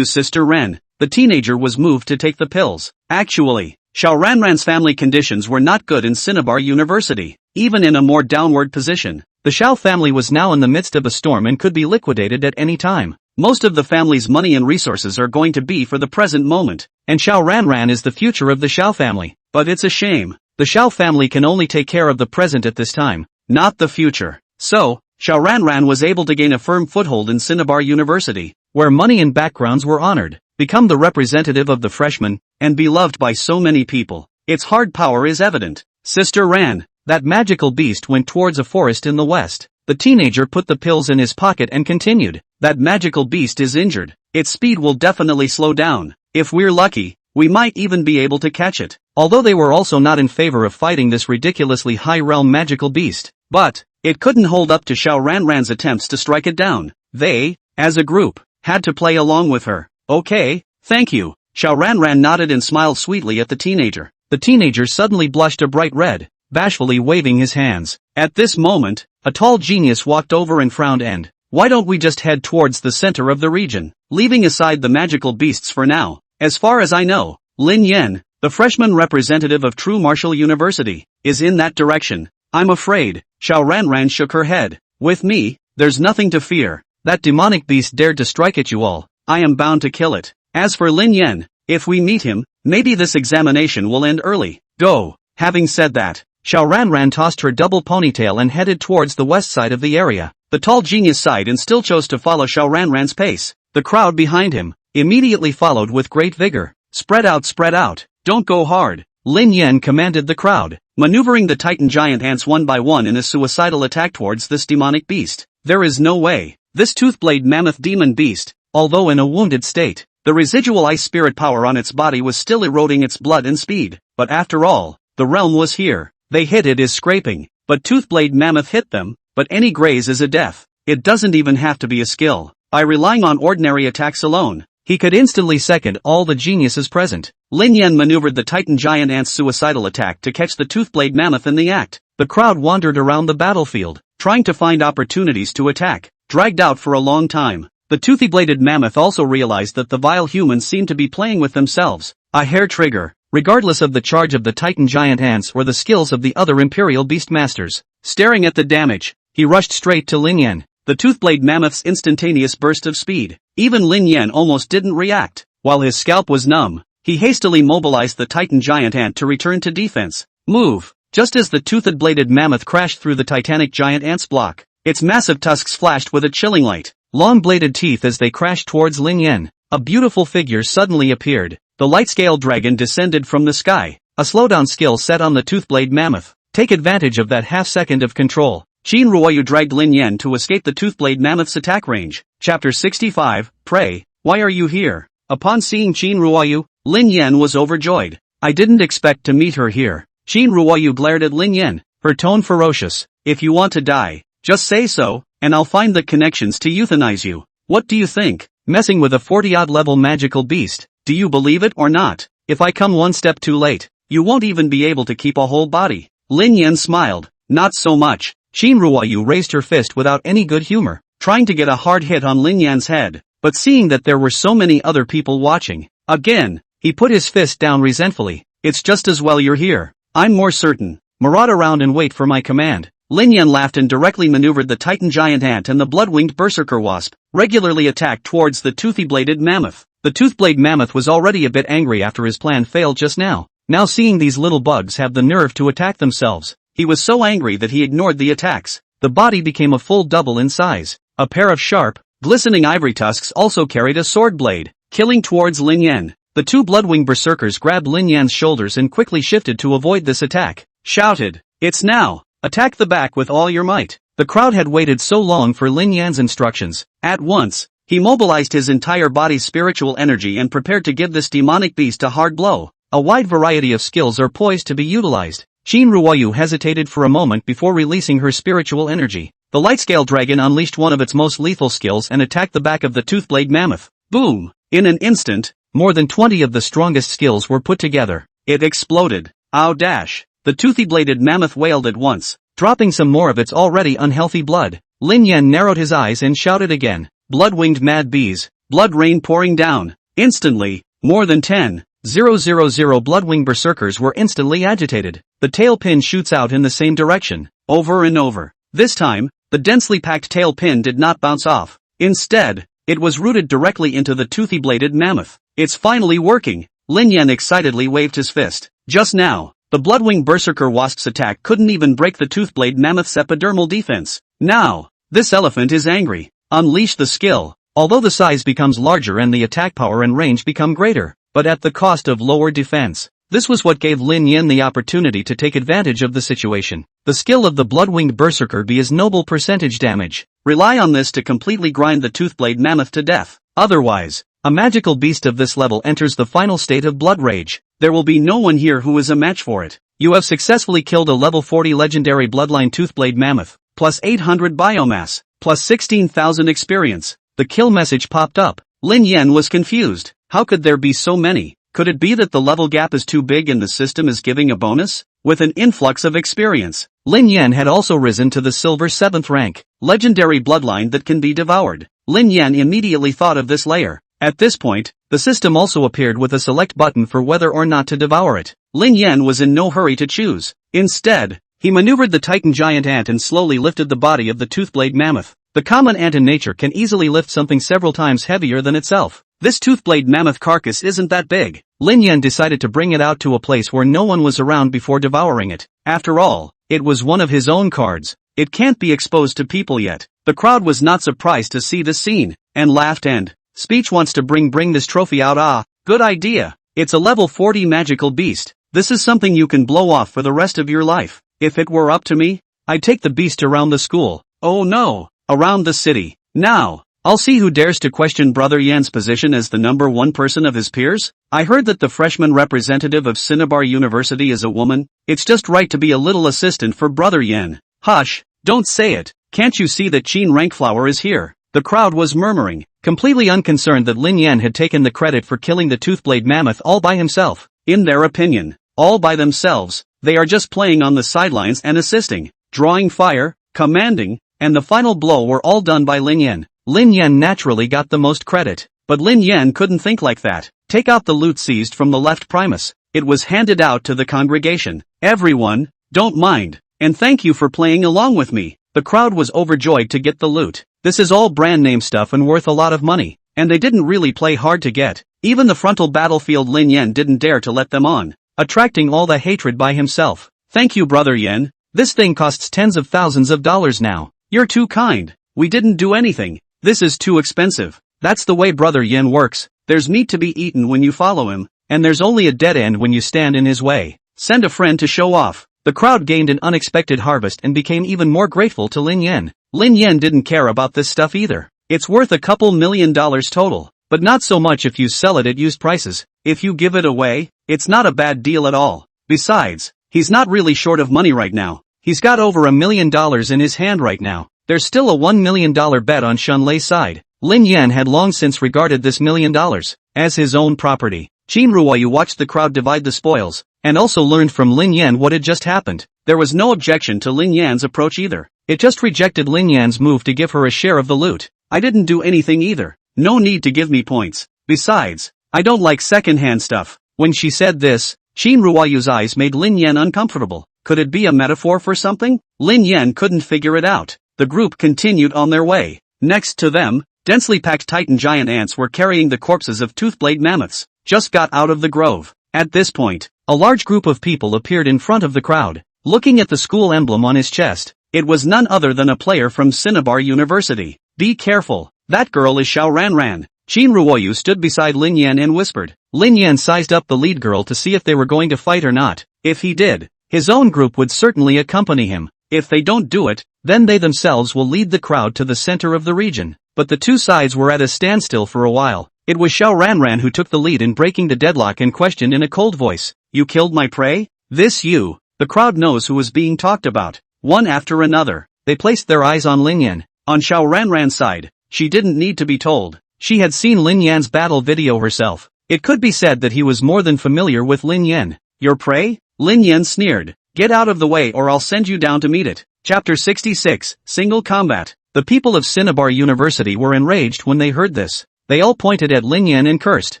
Sister Ren. The teenager was moved to take the pills. Actually, Xiao Ranran's family conditions were not good in Cinnabar University. Even in a more downward position, the Xiao family was now in the midst of a storm and could be liquidated at any time. Most of the family's money and resources are going to be for the present moment, and Xiao Ranran is the future of the Xiao family. But it's a shame. The Xiao family can only take care of the present at this time, not the future. So, Xiao Ranran was able to gain a firm foothold in Cinnabar University, where money and backgrounds were honored, become the representative of the freshmen, and be loved by so many people. Its hard power is evident. Sister Ran, that magical beast went towards a forest in the west. The teenager put the pills in his pocket and continued. That magical beast is injured. Its speed will definitely slow down. If we're lucky, we might even be able to catch it. Although they were also not in favor of fighting this ridiculously high realm magical beast. But, it couldn't hold up to Xiao Ranran's attempts to strike it down. They, as a group, had to play along with her. Okay, thank you. Xiao Ranran nodded and smiled sweetly at the teenager. The teenager suddenly blushed a bright red, bashfully waving his hands. At this moment, a tall genius walked over and frowned and, why don't we just head towards the center of the region, leaving aside the magical beasts for now? As far as I know, Lin Yen, the freshman representative of True Martial University, is in that direction. I'm afraid. Xiao Ranran shook her head. With me, there's nothing to fear. That demonic beast dared to strike at you all. I am bound to kill it. As for Lin Yen, if we meet him, maybe this examination will end early. Go. Having said that, Xiao Ranran tossed her double ponytail and headed towards the west side of the area. The tall genius sighed and still chose to follow Xiao Ranran's pace. The crowd behind him immediately followed with great vigor. Spread out, don't go hard. Lin Yen commanded the crowd, maneuvering the Titan giant ants one by one in a suicidal attack towards this demonic beast. There is no way. This toothblade mammoth demon beast, although in a wounded state, the residual ice spirit power on its body was still eroding its blood and speed. But after all, the realm was here. They hit it is scraping, but toothblade mammoth hit them, but any graze is a death. It doesn't even have to be a skill. By relying on ordinary attacks alone, he could instantly second all the geniuses present. Lin Yen maneuvered the Titan giant ant's suicidal attack to catch the toothblade mammoth in the act. The crowd wandered around the battlefield, trying to find opportunities to attack, dragged out for a long time. The toothy-bladed mammoth also realized that the vile humans seemed to be playing with themselves. A hair trigger, regardless of the charge of the Titan giant ants or the skills of the other Imperial Beastmasters. Staring at the damage, he rushed straight to Lin Yen. The toothblade mammoth's instantaneous burst of speed. Even Lin Yen almost didn't react. While his scalp was numb, he hastily mobilized the Titan giant ant to return to defense. Move! Just as the toothed-bladed mammoth crashed through the titanic giant ant's block, its massive tusks flashed with a chilling light. Long-bladed teeth as they crashed towards Lin Yen. A beautiful figure suddenly appeared. The light-scale dragon descended from the sky. A slowdown skill set on the toothblade mammoth. Take advantage of that half-second of control. Qin Ruoyu dragged Lin Yen to escape the toothblade mammoth's attack range. Chapter 65, Pray, why are you here? Upon seeing Qin Ruoyu, Lin Yen was overjoyed. I didn't expect to meet her here. Qin Ruoyu glared at Lin Yen, her tone ferocious. If you want to die, just say so, and I'll find the connections to euthanize you. What do you think? Messing with a 40-odd level magical beast? Do you believe it or not? If I come one step too late, you won't even be able to keep a whole body. Lin Yen smiled. Not so much. Qin Ruoyu raised her fist without any good humor, trying to get a hard hit on Lin Yan's head, but seeing that there were so many other people watching, again, he put his fist down resentfully. It's just as well you're here. I'm more certain. Maraud around and wait for my command. Lin Yan laughed and directly maneuvered the Titan giant ant and the blood-winged berserker wasp, regularly attacked towards the toothy-bladed mammoth. The tooth-blade mammoth was already a bit angry after his plan failed just now. Now seeing these little bugs have the nerve to attack themselves, he was so angry that he ignored the attacks. The body became a full double in size. A pair of sharp, glistening ivory tusks also carried a sword blade, killing towards Lin Yan. The two blood-winged berserkers grabbed Lin Yan's shoulders and quickly shifted to avoid this attack. Shouted, "It's now! Attack the back with all your might." The crowd had waited so long for Lin Yan's instructions. At once, he mobilized his entire body's spiritual energy and prepared to give this demonic beast a hard blow. A wide variety of skills are poised to be utilized. Qin Ruoyu hesitated for a moment before releasing her spiritual energy. The Lightscale Dragon unleashed one of its most lethal skills and attacked the back of the Toothblade Mammoth. Boom! In an instant, more than 20 of the strongest skills were put together. It exploded. Ow dash! The toothy-bladed mammoth wailed at once, dropping some more of its already unhealthy blood. Lin Yan narrowed his eyes and shouted again. Blood-winged mad bees, blood rain pouring down. Instantly, more than 10,000 blood-winged berserkers were instantly agitated. The tail pin shoots out in the same direction, over and over. This time, the densely packed tail pin did not bounce off. Instead, it was rooted directly into the toothy-bladed mammoth. It's finally working. Lin Yan excitedly waved his fist. Just now, the blood-winged berserker wasp's attack couldn't even break the toothblade mammoth's epidermal defense. Now, this elephant is angry. Unleash the skill. Although the size becomes larger and the attack power and range become greater, but at the cost of lower defense. This was what gave Lin Yan the opportunity to take advantage of the situation. The skill of the blood-winged berserker B is noble percentage damage. Rely on this to completely grind the toothblade mammoth to death. Otherwise, a magical beast of this level enters the final state of blood rage. There will be no one here who is a match for it. You have successfully killed a level 40 legendary bloodline toothblade mammoth, plus 800 biomass, plus 16,000 experience. The kill message popped up. Lin Yan was confused. How could there be so many? Could it be that the level gap is too big and the system is giving a bonus? With an influx of experience, Lin Yan had also risen to the silver 7th rank, legendary bloodline that can be devoured. Lin Yan immediately thought of this layer. At this point, the system also appeared with a select button for whether or not to devour it. Lin Yan was in no hurry to choose. Instead, he maneuvered the Titan giant ant and slowly lifted the body of the toothblade mammoth. The common ant in nature can easily lift something several times heavier than itself. This toothblade mammoth carcass isn't that big. Lin Yan decided to bring it out to a place where no one was around before devouring it. After all, it was one of his own cards. It can't be exposed to people yet. The crowd was not surprised to see this scene, and laughed and speech wants to bring this trophy out. Ah, good idea. It's a level 40 magical beast. This is something you can blow off for the rest of your life. If it were up to me, I'd take the beast around the school. Oh no, around the city. Now, I'll see who dares to question Brother Yan's position as the number one person of his peers. I heard that the freshman representative of Cinnabar University is a woman. It's just right to be a little assistant for Brother Yan. Hush, don't say it. Can't you see that Qin Rankflower is here? The crowd was murmuring, completely unconcerned that Lin Yan had taken the credit for killing the toothblade mammoth all by himself. In their opinion, all by themselves, they are just playing on the sidelines and assisting, drawing fire, commanding, and the final blow were all done by Lin Yan. Lin Yan naturally got the most credit, but Lin Yan couldn't think like that. Take out the loot seized from the left Primus. It was handed out to the congregation. Everyone, don't mind, and thank you for playing along with me. The crowd was overjoyed to get the loot. This is all brand name stuff and worth a lot of money, and they didn't really play hard to get. Even the frontal battlefield Lin Yan didn't dare to let them on, attracting all the hatred by himself. Thank you, Brother Yan. This thing costs tens of thousands of dollars now. You're too kind. We didn't do anything. This is too expensive. That's the way Brother Yan works. There's meat to be eaten when you follow him, and there's only a dead end when you stand in his way. Send a friend to show off. The crowd gained an unexpected harvest and became even more grateful to Lin Yan. Lin Yan didn't care about this stuff either. It's worth a couple $1 million total, but not so much if you sell it at used prices. If you give it away, it's not a bad deal at all. Besides, he's not really short of money right now. He's got over $1 million in his hand right now. There's still a $1 million bet on Shunlei's side. Lin Yan had long since regarded this $1 million as his own property. Qin Ruoyu watched the crowd divide the spoils, and also learned from Lin Yan what had just happened. There was no objection to Lin Yan's approach either. It just rejected Lin Yan's move to give her a share of the loot. I didn't do anything either. No need to give me points. Besides, I don't like second-hand stuff. When she said this, Shin Ruoyu's eyes made Lin Yan uncomfortable. Could it be a metaphor for something? Lin Yan couldn't figure it out. The group continued on their way. Next to them, densely packed Titan giant ants were carrying the corpses of tooth-blade mammoths, just got out of the grove. At this point, a large group of people appeared in front of the crowd. Looking at the school emblem on his chest, it was none other than a player from Cinnabar University. Be careful, that girl is Xiao Ranran. Shin Ruoyu stood beside Lin Yan and whispered. Lin Yan sized up the lead girl to see if they were going to fight or not. If he did, his own group would certainly accompany him. If they don't do it, then they themselves will lead the crowd to the center of the region. But the two sides were at a standstill for a while. It was Xiao Ranran who took the lead in breaking the deadlock and questioned in a cold voice. You killed my prey? This you. The crowd knows who is being talked about. One after another, they placed their eyes on Lin Yan. On Xiao Ranran's side, she didn't need to be told. She had seen Lin Yan's battle video herself. It could be said that he was more than familiar with Lin Yan. Your prey? Lin Yan sneered. Get out of the way or I'll send you down to meet it. Chapter 66, Single Combat. The people of Cinnabar University were enraged when they heard this. They all pointed at Lin Yan and cursed.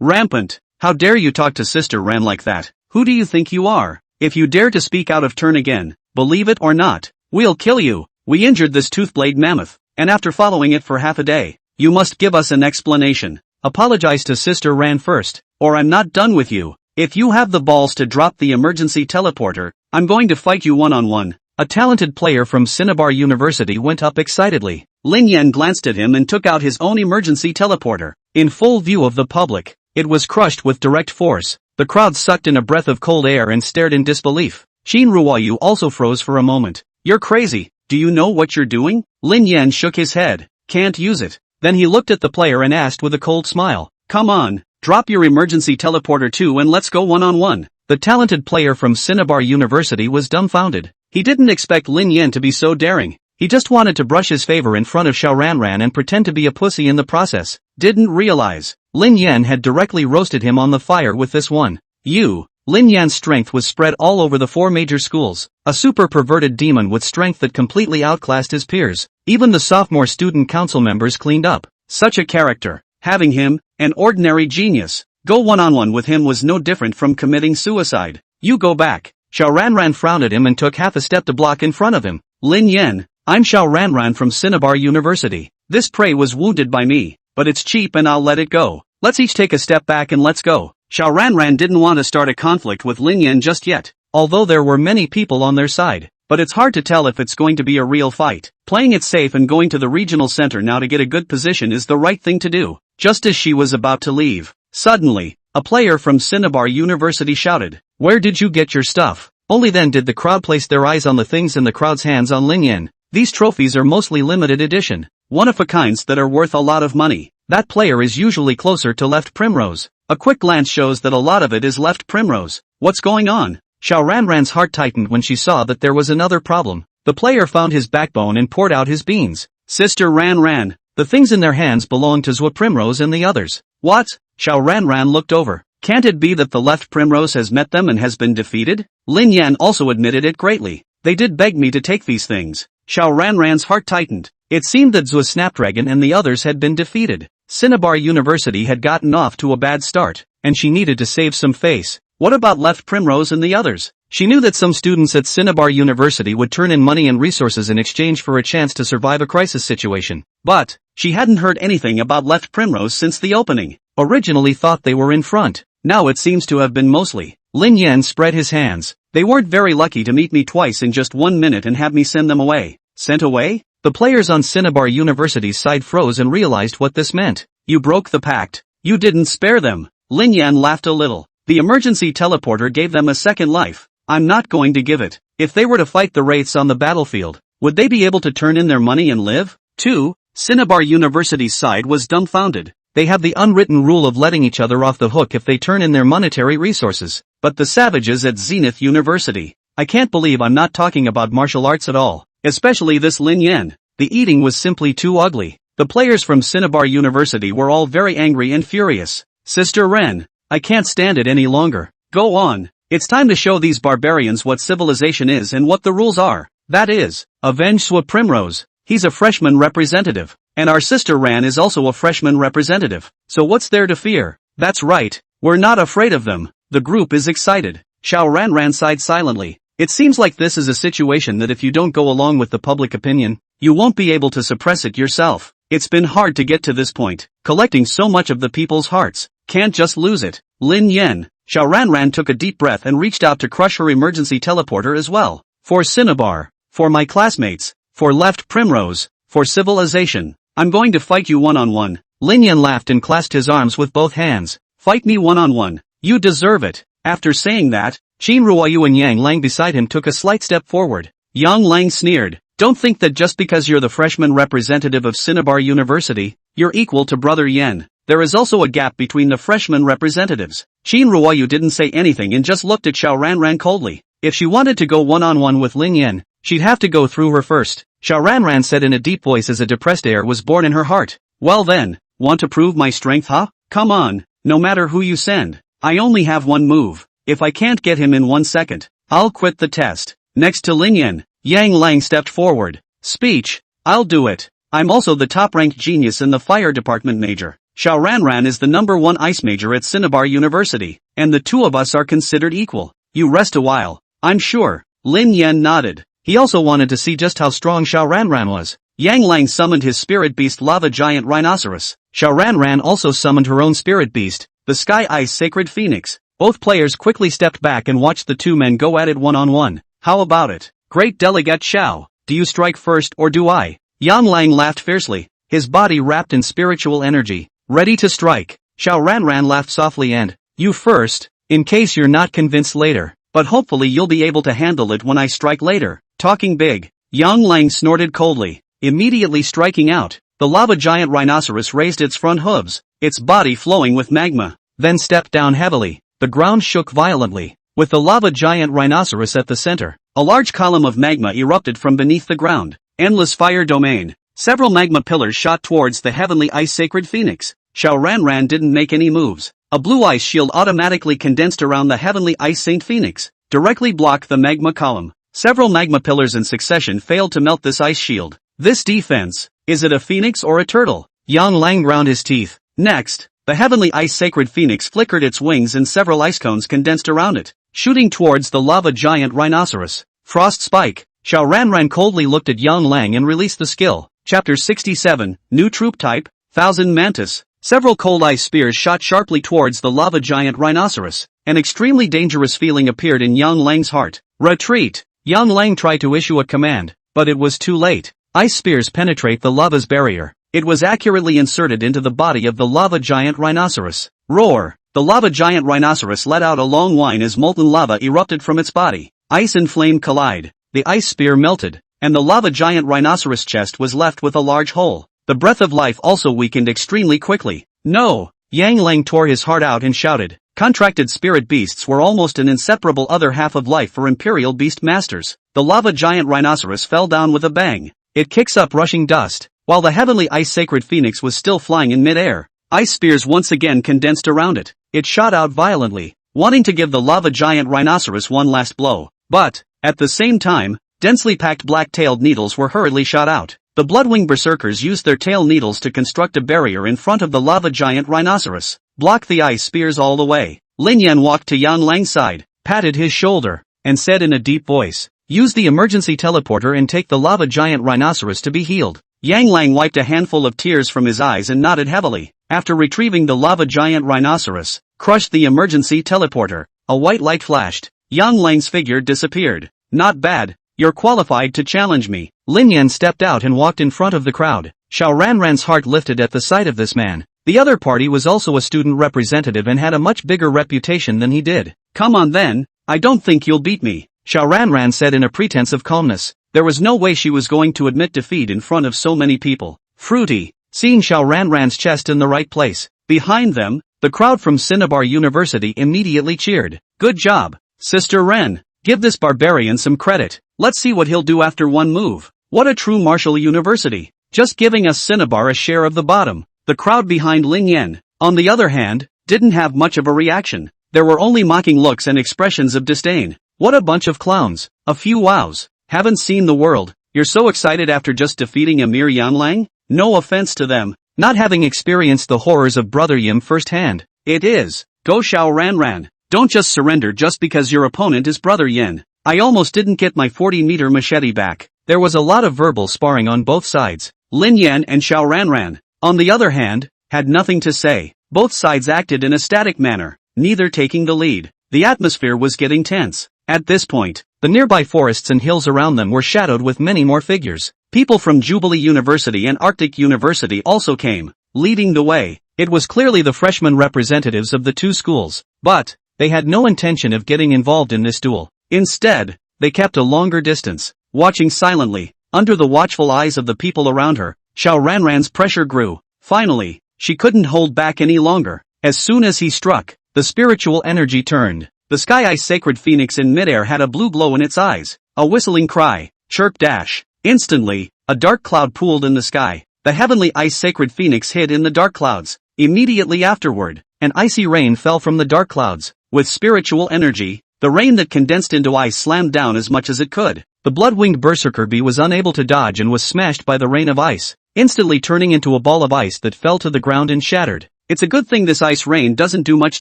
Rampant. How dare you talk to Sister Ran like that? Who do you think you are? If you dare to speak out of turn again, believe it or not, we'll kill you. We injured this tooth-blade mammoth, and after following it for half a day, you must give us an explanation. Apologize to Sister Ran first, or I'm not done with you. If you have the balls to drop the emergency teleporter, I'm going to fight you one-on-one. A talented player from Cinnabar University went up excitedly. Lin Yan glanced at him and took out his own emergency teleporter. In full view of the public, it was crushed with direct force. The crowd sucked in a breath of cold air and stared in disbelief. Shin Ruoyu also froze for a moment. You're crazy. Do you know what you're doing? Lin Yan shook his head. Can't use it. Then he looked at the player and asked with a cold smile. Come on, drop your emergency teleporter too and let's go one-on-one. The talented player from Cinnabar University was dumbfounded. He didn't expect Lin Yan to be so daring. He just wanted to brush his favor in front of Xiao Ranran and pretend to be a pussy in the process. Didn't realize Lin Yan had directly roasted him on the fire with this one. Lin Yan's strength was spread all over the four major schools. A super perverted demon with strength that completely outclassed his peers. Even the sophomore student council members cleaned up. Such a character. Having him, an ordinary genius, go one-on-one with him was no different from committing suicide. You go back. Xiao Ranran frowned at him and took half a step to block in front of him. Lin Yan, I'm Xiao Ranran from Cinnabar University. This prey was wounded by me, but it's cheap and I'll let it go. Let's each take a step back and let's go. Xiao Ranran didn't want to start a conflict with Lin Yan just yet, although there were many people on their side. But it's hard to tell if it's going to be a real fight. Playing it safe and going to the regional center now to get a good position is the right thing to do. Just as she was about to leave, suddenly, a player from Cinnabar University shouted, Where did you get your stuff? Only then did the crowd place their eyes on the things in the crowd's hands on Lin Yan. These trophies are mostly limited edition, one-of-a-kinds that are worth a lot of money. That player is usually closer to Left Primrose. A quick glance shows that a lot of it is Left Primrose. What's going on? Xiao Ranran's heart tightened when she saw that there was another problem. The player found his backbone and poured out his beans. Sister Ranran, the things in their hands belong to Zwa Primrose and the others. What? Xiao Ranran looked over. Can't it be that the Left Primrose has met them and has been defeated? Lin Yan also admitted it greatly. They did beg me to take these things. Xiao Ranran's heart tightened. It seemed that Zwa Snapdragon and the others had been defeated. Cinnabar University had gotten off to a bad start, and she needed to save some face. What about Left Primrose and the others? She knew that some students at Cinnabar University would turn in money and resources in exchange for a chance to survive a crisis situation. But she hadn't heard anything about Left Primrose since the opening. Originally thought they were in front. Now it seems to have been mostly. Lin Yan spread his hands. They weren't very lucky to meet me twice in just 1 minute and have me send them away. Sent away? The players on Cinnabar University's side froze and realized what this meant. You broke the pact. You didn't spare them. Lin Yan laughed a little. The emergency teleporter gave them a second life. I'm not going to give it. If they were to fight the wraiths on the battlefield, would they be able to turn in their money and live? 2. Cinnabar University's side was dumbfounded. They have the unwritten rule of letting each other off the hook if they turn in their monetary resources. But the savages at Zenith University. I can't believe I'm not talking about martial arts at all. Especially this Lin Yan. The eating was simply too ugly. The players from Cinnabar University were all very angry and furious. Sister Ren, I can't stand it any longer. Go on. It's time to show these barbarians what civilization is and what the rules are. That is, avenge Swa Primrose. He's a freshman representative. And our sister Ran is also a freshman representative. So what's there to fear? That's right. We're not afraid of them. The group is excited. Xiao Ran sighed silently. It seems like this is a situation that if you don't go along with the public opinion, you won't be able to suppress it yourself. It's been hard to get to this point, collecting so much of the people's hearts. Can't just lose it. Lin Yen. Xiao Ran took a deep breath and reached out to crush her emergency teleporter as well. For Cinnabar. For my classmates. For Left Primrose. For civilization. I'm going to fight you one-on-one. Lin Yen laughed and clasped his arms with both hands. Fight me one-on-one. You deserve it. After saying that, Qin Ruoyu and Yang Lang beside him took a slight step forward. Yang Lang sneered. Don't think that just because you're the freshman representative of Cinnabar University, you're equal to Brother Yen. There is also a gap between the freshman representatives. Qin Ruoyu didn't say anything and just looked at Xiao Ran coldly. If she wanted to go one-on-one with Lin Yen, she'd have to go through her first. Xiao Ran said in a deep voice as a depressed air was born in her heart. Well then, want to prove my strength, huh? Come on, no matter who you send. I only have one move. If I can't get him in 1 second, I'll quit the test. Next to Lin Yen, Yang Lang stepped forward. Speech. I'll do it. I'm also the top-ranked genius in the fire department major. Xiao Ran is the #1 ice major at Cinnabar University, and the two of us are considered equal. You rest a while. I'm sure. Lin Yen nodded. He also wanted to see just how strong Xiao Ran was. Yang Lang summoned his spirit beast Lava Giant Rhinoceros. Xiao Ran also summoned her own spirit beast, the Sky Ice Sacred Phoenix. Both players quickly stepped back and watched the two men go at it one-on-one. How about it? Great Delegate Xiao, do you strike first or do I? Yang Lang laughed fiercely, his body wrapped in spiritual energy. Ready to strike. Xiao Ran laughed softly and, you first, in case you're not convinced later, but hopefully you'll be able to handle it when I strike later. Talking big. Yang Lang snorted coldly, immediately striking out. The lava giant rhinoceros raised its front hooves, its body flowing with magma, then stepped down heavily. The ground shook violently. With the lava giant rhinoceros at the center, a large column of magma erupted from beneath the ground. Endless fire domain. Several magma pillars shot towards the heavenly ice sacred phoenix. Xiao Ran didn't make any moves. A blue ice shield automatically condensed around the heavenly ice saint phoenix, directly blocked the magma column. Several magma pillars in succession failed to melt this ice shield. This defense, is it a phoenix or a turtle? Yang Lang ground his teeth. Next, the heavenly ice sacred phoenix flickered its wings and several ice cones condensed around it, shooting towards the lava giant rhinoceros. Frost Spike. Xiao Ran coldly looked at Yang Lang and released the skill. Chapter 67, New Troop Type, Thousand Mantis. Several cold ice spears shot sharply towards the lava giant rhinoceros. An extremely dangerous feeling appeared in Yang Lang's heart. Retreat. Yang Lang tried to issue a command, but it was too late. Ice spears penetrate the lava's barrier. It was accurately inserted into the body of the lava giant rhinoceros. Roar. The lava giant rhinoceros let out a long whine as molten lava erupted from its body. Ice and flame collide. The ice spear melted, and the lava giant rhinoceros chest was left with a large hole. The breath of life also weakened extremely quickly. No! Yang Lang tore his heart out and shouted. Contracted spirit beasts were almost an inseparable other half of life for Imperial Beast Masters. The lava giant rhinoceros fell down with a bang. It kicks up rushing dust, while the heavenly ice sacred phoenix was still flying in mid-air. Ice spears once again condensed around it. It shot out violently, wanting to give the lava giant rhinoceros one last blow. But, at the same time, densely packed black-tailed needles were hurriedly shot out. The Bloodwing Berserkers used their tail needles to construct a barrier in front of the lava giant rhinoceros. Block the ice spears all the way. Lin Yan walked to Yang Lang's side, patted his shoulder, and said in a deep voice, use the emergency teleporter and take the lava giant rhinoceros to be healed. Yang Lang wiped a handful of tears from his eyes and nodded heavily. After retrieving the lava giant rhinoceros, crushed the emergency teleporter, a white light flashed. Yang Lang's figure disappeared. Not bad. You're qualified to challenge me. Lin Yan stepped out and walked in front of the crowd. Xiao Ran's heart lifted at the sight of this man. The other party was also a student representative and had a much bigger reputation than he did. Come on then, I don't think you'll beat me, Xiao Ran said in a pretense of calmness. There was no way she was going to admit defeat in front of so many people. Fruity. Seeing Xiao Ran's chest in the right place, behind them, the crowd from Cinnabar University immediately cheered. Good job, Sister Ren. Give this barbarian some credit. Let's see what he'll do after one move. What a true martial university. Just giving us Cinnabar a share of the bottom. The crowd behind Lin Yan, on the other hand, didn't have much of a reaction. There were only mocking looks and expressions of disdain. What a bunch of clowns. A few wows. Haven't seen the world. You're so excited after just defeating a mere Yanlang? No offense to them, not having experienced the horrors of Brother Yim firsthand. It is. Go Xiao Ranran. Don't just surrender just because your opponent is Brother Yin. I almost didn't get my 40-meter machete back. There was a lot of verbal sparring on both sides. Lin Yan and Xiao Ranran, on the other hand, had nothing to say. Both sides acted in a static manner, neither taking the lead. The atmosphere was getting tense. At this point, the nearby forests and hills around them were shadowed with many more figures. People from Jubilee University and Arctic University also came, leading the way. It was clearly the freshman representatives of the two schools, but they had no intention of getting involved in this duel. Instead, they kept a longer distance, watching silently, under the watchful eyes of the people around her. Xiao Ranran's pressure grew. Finally, she couldn't hold back any longer. As soon as he struck, the spiritual energy turned. The Sky Ice Sacred Phoenix in midair had a blue glow in its eyes. A whistling cry, chirp dash. Instantly, a dark cloud pooled in the sky. The heavenly Ice Sacred Phoenix hid in the dark clouds. Immediately afterward, an icy rain fell from the dark clouds. With spiritual energy, the rain that condensed into ice slammed down as much as it could. The blood-winged berserker bee was unable to dodge and was smashed by the rain of ice, instantly turning into a ball of ice that fell to the ground and shattered. It's a good thing this ice rain doesn't do much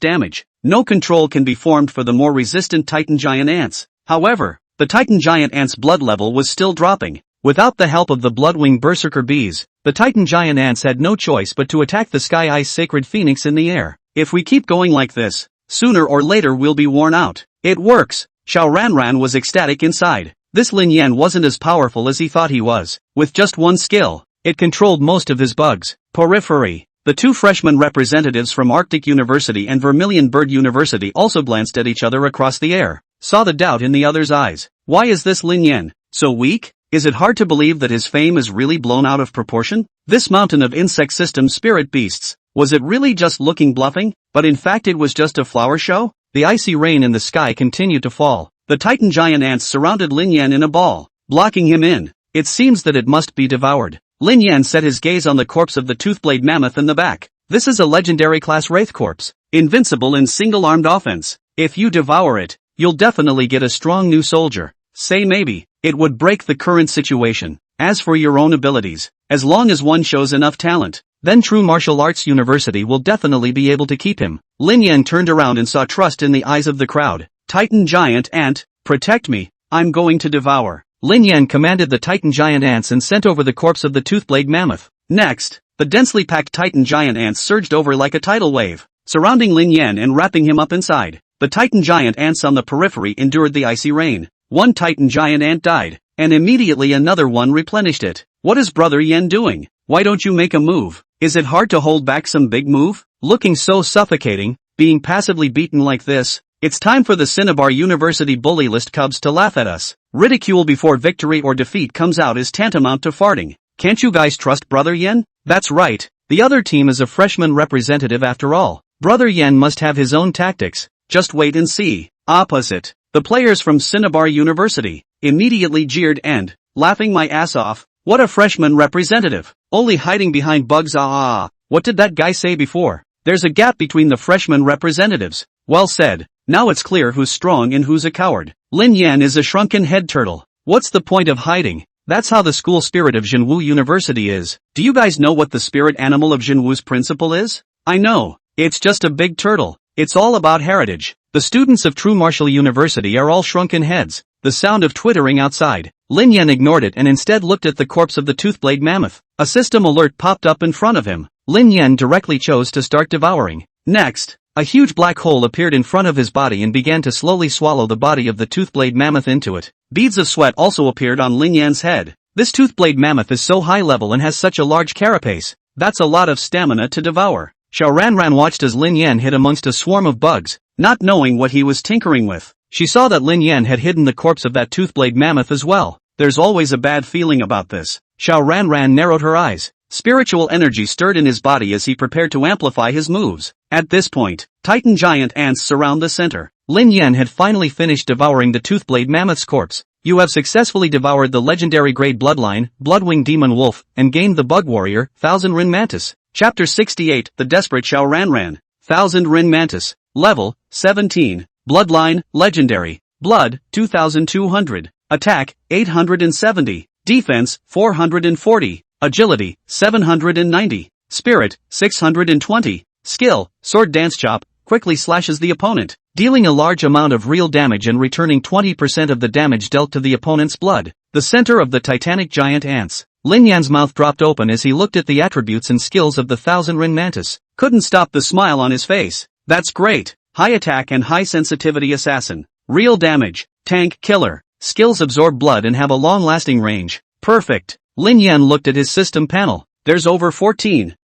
damage. No control can be formed for the more resistant Titan giant ants. However, the Titan giant ant's blood level was still dropping. Without the help of the blood-winged berserker bees, the Titan giant ants had no choice but to attack the Sky Ice Sacred Phoenix in the air. If we keep going like this, sooner or later we'll be worn out. It works. Xiao Ranran was ecstatic inside. This Lin Yan wasn't as powerful as he thought he was. With just one skill, it controlled most of his bugs. Periphery. The two freshman representatives from Arctic University and Vermilion Bird University also glanced at each other across the air, saw the doubt in the other's eyes. Why is this Lin Yan so weak? Is it hard to believe that his fame is really blown out of proportion? This mountain of insect system spirit beasts, was it really just looking bluffing? But in fact it was just a flower show? The icy rain in the sky continued to fall. The Titan giant ants surrounded Lin Yan in a ball, blocking him in. It seems that it must be devoured. Lin Yan set his gaze on the corpse of the Toothblade Mammoth in the back. This is a legendary class Wraith corpse, invincible in single-armed offense. If you devour it, you'll definitely get a strong new soldier. Say maybe, it would break the current situation. As for your own abilities, as long as one shows enough talent, then True Martial Arts University will definitely be able to keep him. Lin Yan turned around and saw trust in the eyes of the crowd. Titan giant ant, protect me, I'm going to devour. Lin Yan commanded the Titan giant ants and sent over the corpse of the Toothblade Mammoth. Next, the densely packed Titan giant ants surged over like a tidal wave, surrounding Lin Yan and wrapping him up inside. The Titan giant ants on the periphery endured the icy rain. One Titan giant ant died, and immediately another one replenished it. What is Brother Yen doing? Why don't you make a move? Is it hard to hold back some big move? Looking so suffocating, being passively beaten like this. It's time for the Cinnabar University bully list cubs to laugh at us. Ridicule before victory or defeat comes out is tantamount to farting. Can't you guys trust Brother Yen? That's right, the other team is a freshman representative after all. Brother Yen must have his own tactics. Just wait and see. Opposite, the players from Cinnabar University immediately jeered and, laughing my ass off, what a freshman representative, only hiding behind bugs. What did that guy say before? There's a gap between the freshman representatives. Well said. Now it's clear who's strong and who's a coward. Lin Yan is a shrunken head turtle. What's the point of hiding? That's how the school spirit of Jinwu University is. Do you guys know what the spirit animal of Jinwu's principle is? I know. It's just a big turtle. It's all about heritage. The students of True Martial University are all shrunken heads. The sound of twittering outside. Lin Yan ignored it and instead looked at the corpse of the Toothblade Mammoth. A system alert popped up in front of him. Lin Yan directly chose to start devouring. Next, a huge black hole appeared in front of his body and began to slowly swallow the body of the Toothblade Mammoth into it. Beads of sweat also appeared on Lin Yan's head. This Toothblade Mammoth is so high level and has such a large carapace. That's a lot of stamina to devour. Xiao Ranran watched as Lin Yan hid amongst a swarm of bugs, not knowing what he was tinkering with. She saw that Lin Yan had hidden the corpse of that Toothblade Mammoth as well. There's always a bad feeling about this. Xiao Ranran narrowed her eyes. Spiritual energy stirred in his body as he prepared to amplify his moves. At this point, Titan giant ants surround the center. Lin Yan had finally finished devouring the Toothblade Mammoth's corpse. You have successfully devoured the legendary grade bloodline, Bloodwing Demon Wolf, and gained the Bug Warrior, Thousand Rin Mantis. Chapter 68, The Desperate Xiao Ranran. 1000 Rin Mantis. Level, 17. Bloodline, Legendary. Blood, 2200. Attack, 870. Defense, 440. Agility, 790. Spirit, 620. Skill, Sword Dance Chop, quickly slashes the opponent, dealing a large amount of real damage and returning 20% of the damage dealt to the opponent's blood. The center of the titanic giant ants. Lin Yan's mouth dropped open as he looked at the attributes and skills of the 1000 Rin Mantis. Couldn't stop the smile on his face. That's great. High attack and high sensitivity assassin. Real damage. Tank killer. Skills absorb blood and have a long-lasting range. Perfect. Lin Yan looked at his system panel. There's over 14,000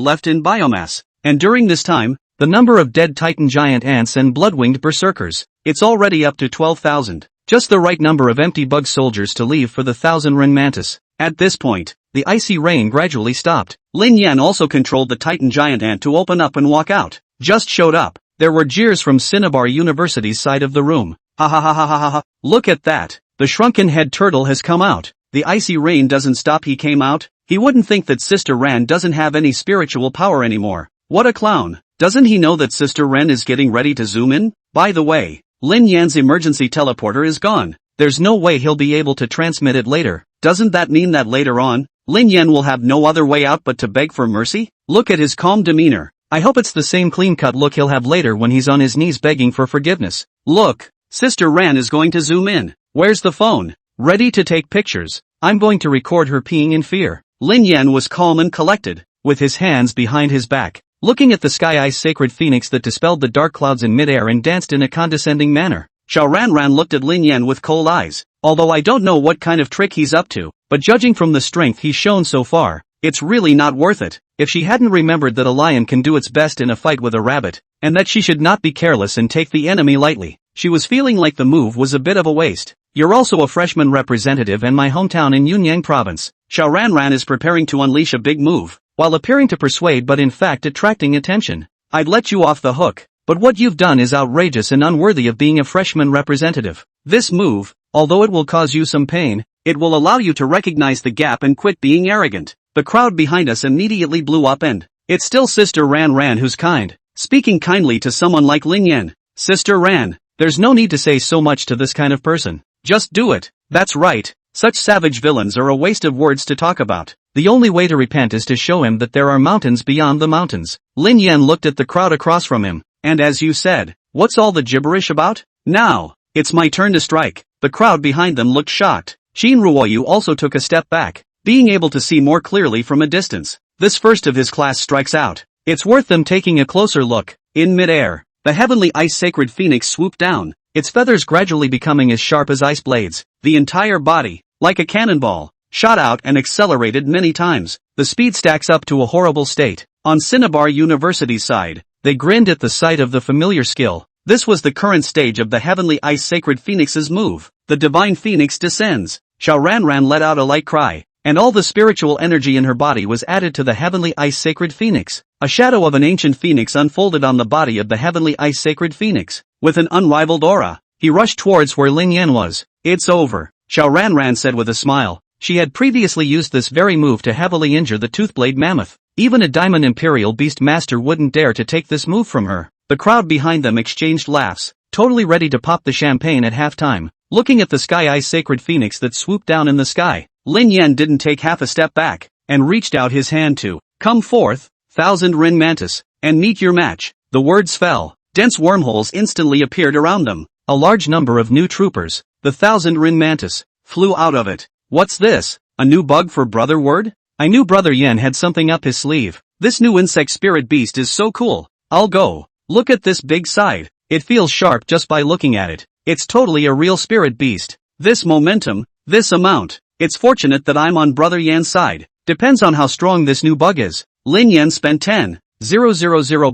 left in biomass. And during this time, the number of dead titan giant ants and blood-winged berserkers, it's already up to 12,000. Just the right number of empty bug soldiers to leave for the 1000 Rin Mantis. At this point, the icy rain gradually stopped. Lin Yan also controlled the titan giant ant to open up and walk out. Just showed up. There were jeers from Cinnabar University's side of the room. Ha ha ha ha ha ha ha. Look at that. The shrunken head turtle has come out. The icy rain doesn't stop. He came out. He wouldn't think that Sister Ran doesn't have any spiritual power anymore. What a clown. Doesn't he know that Sister Ren is getting ready to zoom in? By the way, Lin Yan's emergency teleporter is gone. There's no way he'll be able to transmit it later. Doesn't that mean that later on, Lin Yan will have no other way out but to beg for mercy? Look at his calm demeanor. I hope it's the same clean-cut look he'll have later when he's on his knees begging for forgiveness. Look, Sister Ran is going to zoom in. Where's the phone? Ready to take pictures. I'm going to record her peeing in fear. Lin Yan was calm and collected, with his hands behind his back, looking at the sky-ice sacred phoenix that dispelled the dark clouds in midair and danced in a condescending manner. Xiao Ranran looked at Lin Yan with cold eyes. Although I don't know what kind of trick he's up to, but judging from the strength he's shown so far, it's really not worth it. If she hadn't remembered that a lion can do its best in a fight with a rabbit, and that she should not be careless and take the enemy lightly, she was feeling like the move was a bit of a waste. You're also a freshman representative in my hometown in Yunyang province. Xiao Ranran is preparing to unleash a big move, while appearing to persuade but in fact attracting attention. I'd let you off the hook, but what you've done is outrageous and unworthy of being a freshman representative. This move, although it will cause you some pain, it will allow you to recognize the gap and quit being arrogant. The crowd behind us immediately blew up and it's still Sister Ran who's kind, speaking kindly to someone like Lin Yan. Sister Ran, there's no need to say so much to this kind of person. Just do it. That's right. Such savage villains are a waste of words to talk about. The only way to repent is to show him that there are mountains beyond the mountains. Lin Yan looked at the crowd across from him. And as you said, what's all the gibberish about? Now, it's my turn to strike. The crowd behind them looked shocked. Xin Ruoyu also took a step back, being able to see more clearly from a distance. This first of his class strikes out. It's worth them taking a closer look. In midair, the heavenly ice sacred phoenix swooped down, its feathers gradually becoming as sharp as ice blades. The entire body, like a cannonball, shot out and accelerated many times. The speed stacks up to a horrible state. On Cinnabar University's side, they grinned at the sight of the familiar skill. This was the current stage of the heavenly ice sacred phoenix's move. The divine phoenix descends. Xiao Ranran let out a light cry, and all the spiritual energy in her body was added to the heavenly ice sacred phoenix. A shadow of an ancient phoenix unfolded on the body of the heavenly ice sacred phoenix. With an unrivaled aura, he rushed towards where Lin Yan was. It's over, Xiao Ranran said with a smile. She had previously used this very move to heavily injure the Toothblade Mammoth. Even a Diamond Imperial Beast Master wouldn't dare to take this move from her. The crowd behind them exchanged laughs, totally ready to pop the champagne at halftime. Looking at the sky-ice sacred phoenix that swooped down in the sky, Lin Yan didn't take half a step back, and reached out his hand to come forth, 1000 Rin Mantis, and meet your match. The words fell. Dense wormholes instantly appeared around them. A large number of new troopers, the 1000 Rin Mantis, flew out of it. What's this? A new bug for Brother Word? I knew Brother Yen had something up his sleeve. This new insect spirit beast is so cool. I'll go. Look at this big side. It feels sharp just by looking at it. It's totally a real spirit beast. This momentum, this amount. It's fortunate that I'm on Brother Yan's side. Depends on how strong this new bug is. Lin Yan spent 10,000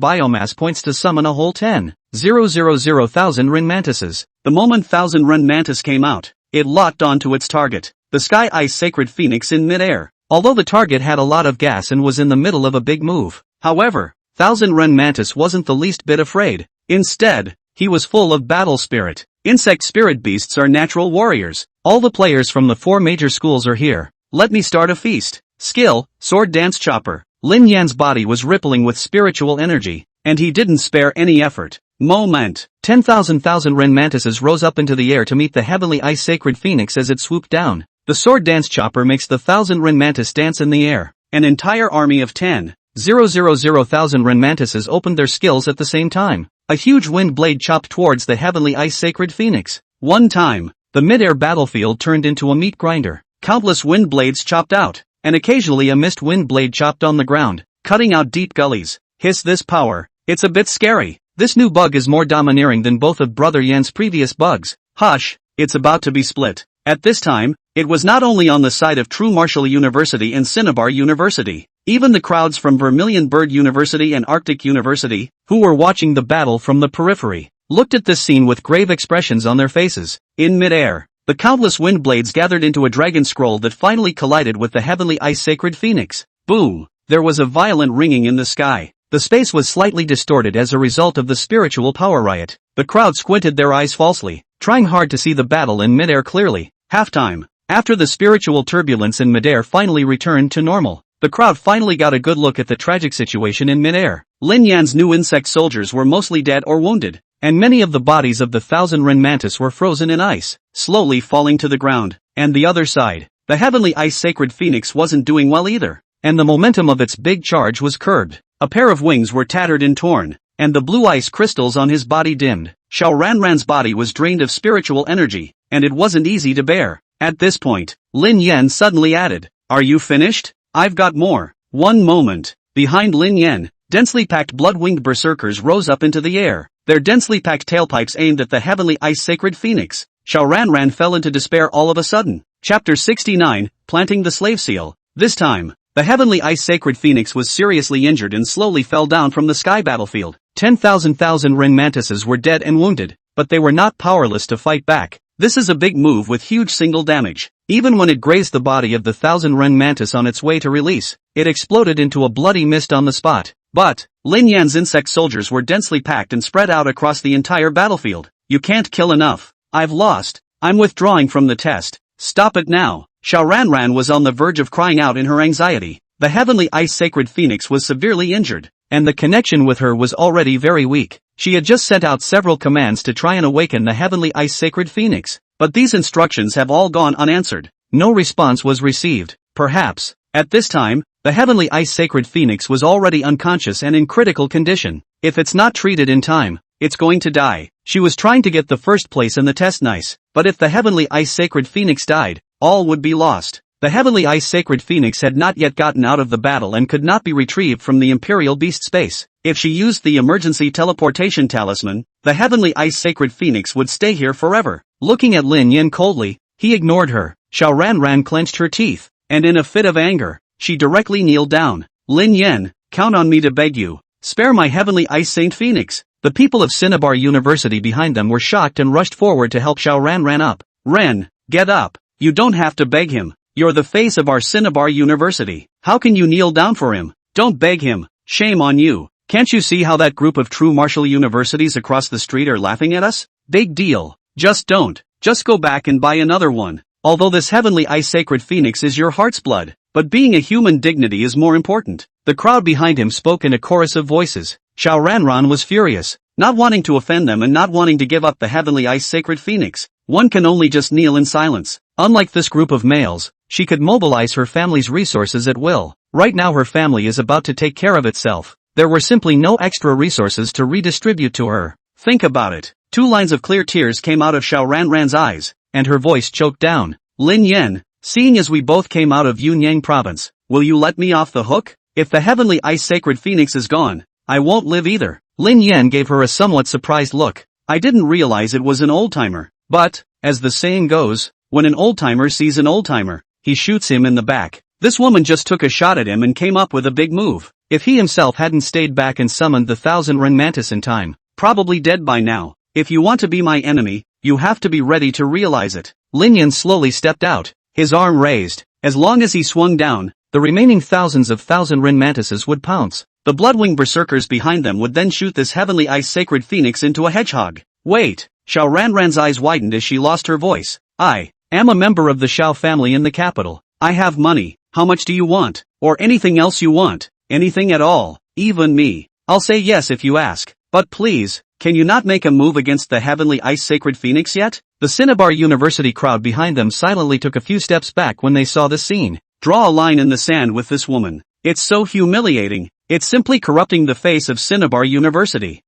biomass points to summon a whole 10,000 Rin Mantises. The moment 1000 Rin Mantis came out, it locked onto its target, the Sky Ice Sacred Phoenix in midair. Although the target had a lot of gas and was in the middle of a big move, however, 1000 Ren Mantis wasn't the least bit afraid. Instead, he was full of battle spirit. Insect spirit beasts are natural warriors. All the players from the 4 major schools are here. Let me start a feast. Skill, Sword Dance Chopper. Lin Yan's body was rippling with spiritual energy, and he didn't spare any effort. Moment. 10,000 Ren mantises rose up into the air to meet the heavenly ice sacred phoenix as it swooped down. The sword dance chopper makes the 1,000 Ren mantis dance in the air. An entire army of 10,000 Ren mantises opened their skills at the same time. A huge wind blade chopped towards the heavenly ice sacred phoenix. One time, the mid-air battlefield turned into a meat grinder. Countless wind blades chopped out, and occasionally a mist wind blade chopped on the ground, cutting out deep gullies. Hiss, this power. It's a bit scary. This new bug is more domineering than both of Brother Yan's previous bugs. Hush, it's about to be split. At this time, it was not only on the side of True Martial University and Cinnabar University. Even the crowds from Vermilion Bird University and Arctic University, who were watching the battle from the periphery, looked at this scene with grave expressions on their faces. In mid-air, the countless wind blades gathered into a dragon scroll that finally collided with the heavenly ice sacred phoenix. Boom! There was a violent ringing in the sky. The space was slightly distorted as a result of the spiritual power riot. The crowd squinted their eyes falsely, trying hard to see the battle in mid-air clearly. Halftime. After the spiritual turbulence in mid-air finally returned to normal, the crowd finally got a good look at the tragic situation in mid-air. Lin Yan's new insect soldiers were mostly dead or wounded, and many of the bodies of the 1,000 Ren mantis were frozen in ice, slowly falling to the ground. And the other side, the heavenly ice sacred phoenix wasn't doing well either, and the momentum of its big charge was curbed. A pair of wings were tattered and torn, and the blue ice crystals on his body dimmed. Xiao Ranran's body was drained of spiritual energy, and it wasn't easy to bear. At this point, Lin Yan suddenly added, "Are you finished? I've got more." One moment. Behind Lin Yan, densely packed blood-winged berserkers rose up into the air, their densely packed tailpipes aimed at the heavenly ice sacred phoenix. Xiao Ranran fell into despair all of a sudden. Chapter 69, Planting the Slave Seal. This time, the heavenly ice sacred phoenix was seriously injured and slowly fell down from the sky battlefield. 10,000 Ren mantises were dead and wounded, but they were not powerless to fight back. This is a big move with huge single damage. Even when it grazed the body of the 1,000 Ren mantis on its way to release, it exploded into a bloody mist on the spot. But, Lin Yan's insect soldiers were densely packed and spread out across the entire battlefield. "You can't kill enough. I've lost. I'm withdrawing from the test. Stop it now." Xiao Ranran was on the verge of crying out in her anxiety. The heavenly ice sacred phoenix was severely injured, and the connection with her was already very weak. She had just sent out several commands to try and awaken the heavenly ice sacred phoenix, but these instructions have all gone unanswered. No response was received. Perhaps, at this time, the heavenly ice sacred phoenix was already unconscious and in critical condition. If it's not treated in time, it's going to die. She was trying to get the first place in the test, nice, but if the heavenly ice sacred phoenix died, all would be lost. The heavenly ice sacred phoenix had not yet gotten out of the battle and could not be retrieved from the imperial beast space. If she used the emergency teleportation talisman, the heavenly ice sacred phoenix would stay here forever. Looking at Lin Yan coldly, he ignored her. Xiao Ranran clenched her teeth, and in a fit of anger, she directly kneeled down. "Lin Yan, count on me to beg you. Spare my heavenly ice saint phoenix." The people of Cinnabar University behind them were shocked and rushed forward to help Xiao Ranran up. "Ren, get up. You don't have to beg him. You're the face of our Cinnabar University. How can you kneel down for him? Don't beg him. Shame on you. Can't you see how that group of true martial universities across the street are laughing at us? Big deal. Just don't. Just go back and buy another one. Although this heavenly ice sacred phoenix is your heart's blood, but being a human dignity is more important." The crowd behind him spoke in a chorus of voices. Xiao Ranran was furious, not wanting to offend them and not wanting to give up the heavenly ice sacred phoenix. One can only just kneel in silence. Unlike this group of males, she could mobilize her family's resources at will. Right now her family is about to take care of itself. There were simply no extra resources to redistribute to her. Think about it. 2 lines of clear tears came out of Xiao Ranran's eyes, and her voice choked down. "Lin Yan, seeing as we both came out of Yunyang province, will you let me off the hook? If the heavenly ice sacred phoenix is gone, I won't live either." Lin Yan gave her a somewhat surprised look. "I didn't realize it was an old-timer. But, as the saying goes, when an old-timer sees an old-timer, he shoots him in the back." This woman just took a shot at him and came up with a big move. If he himself hadn't stayed back and summoned the 1,000 Ren mantis in time, probably dead by now. If you want to be my enemy, you have to be ready to realize it. Lin Yan slowly stepped out, his arm raised. As long as he swung down, the remaining thousands of 1,000 Ren mantises would pounce. The bloodwing berserkers behind them would then shoot this heavenly ice sacred phoenix into a hedgehog. "Wait." Xiao Ranran's eyes widened as she lost her voice. "I am a member of the Xiao family in the capital. I have money. How much do you want? Or anything else you want?" Anything at all, even me. I'll say yes if you ask. But please, can you not make a move against the Heavenly Ice Sacred Phoenix yet? The Cinnabar University crowd behind them silently took a few steps back when they saw the scene. Draw a line in the sand with this woman. It's so humiliating. It's simply corrupting the face of Cinnabar University.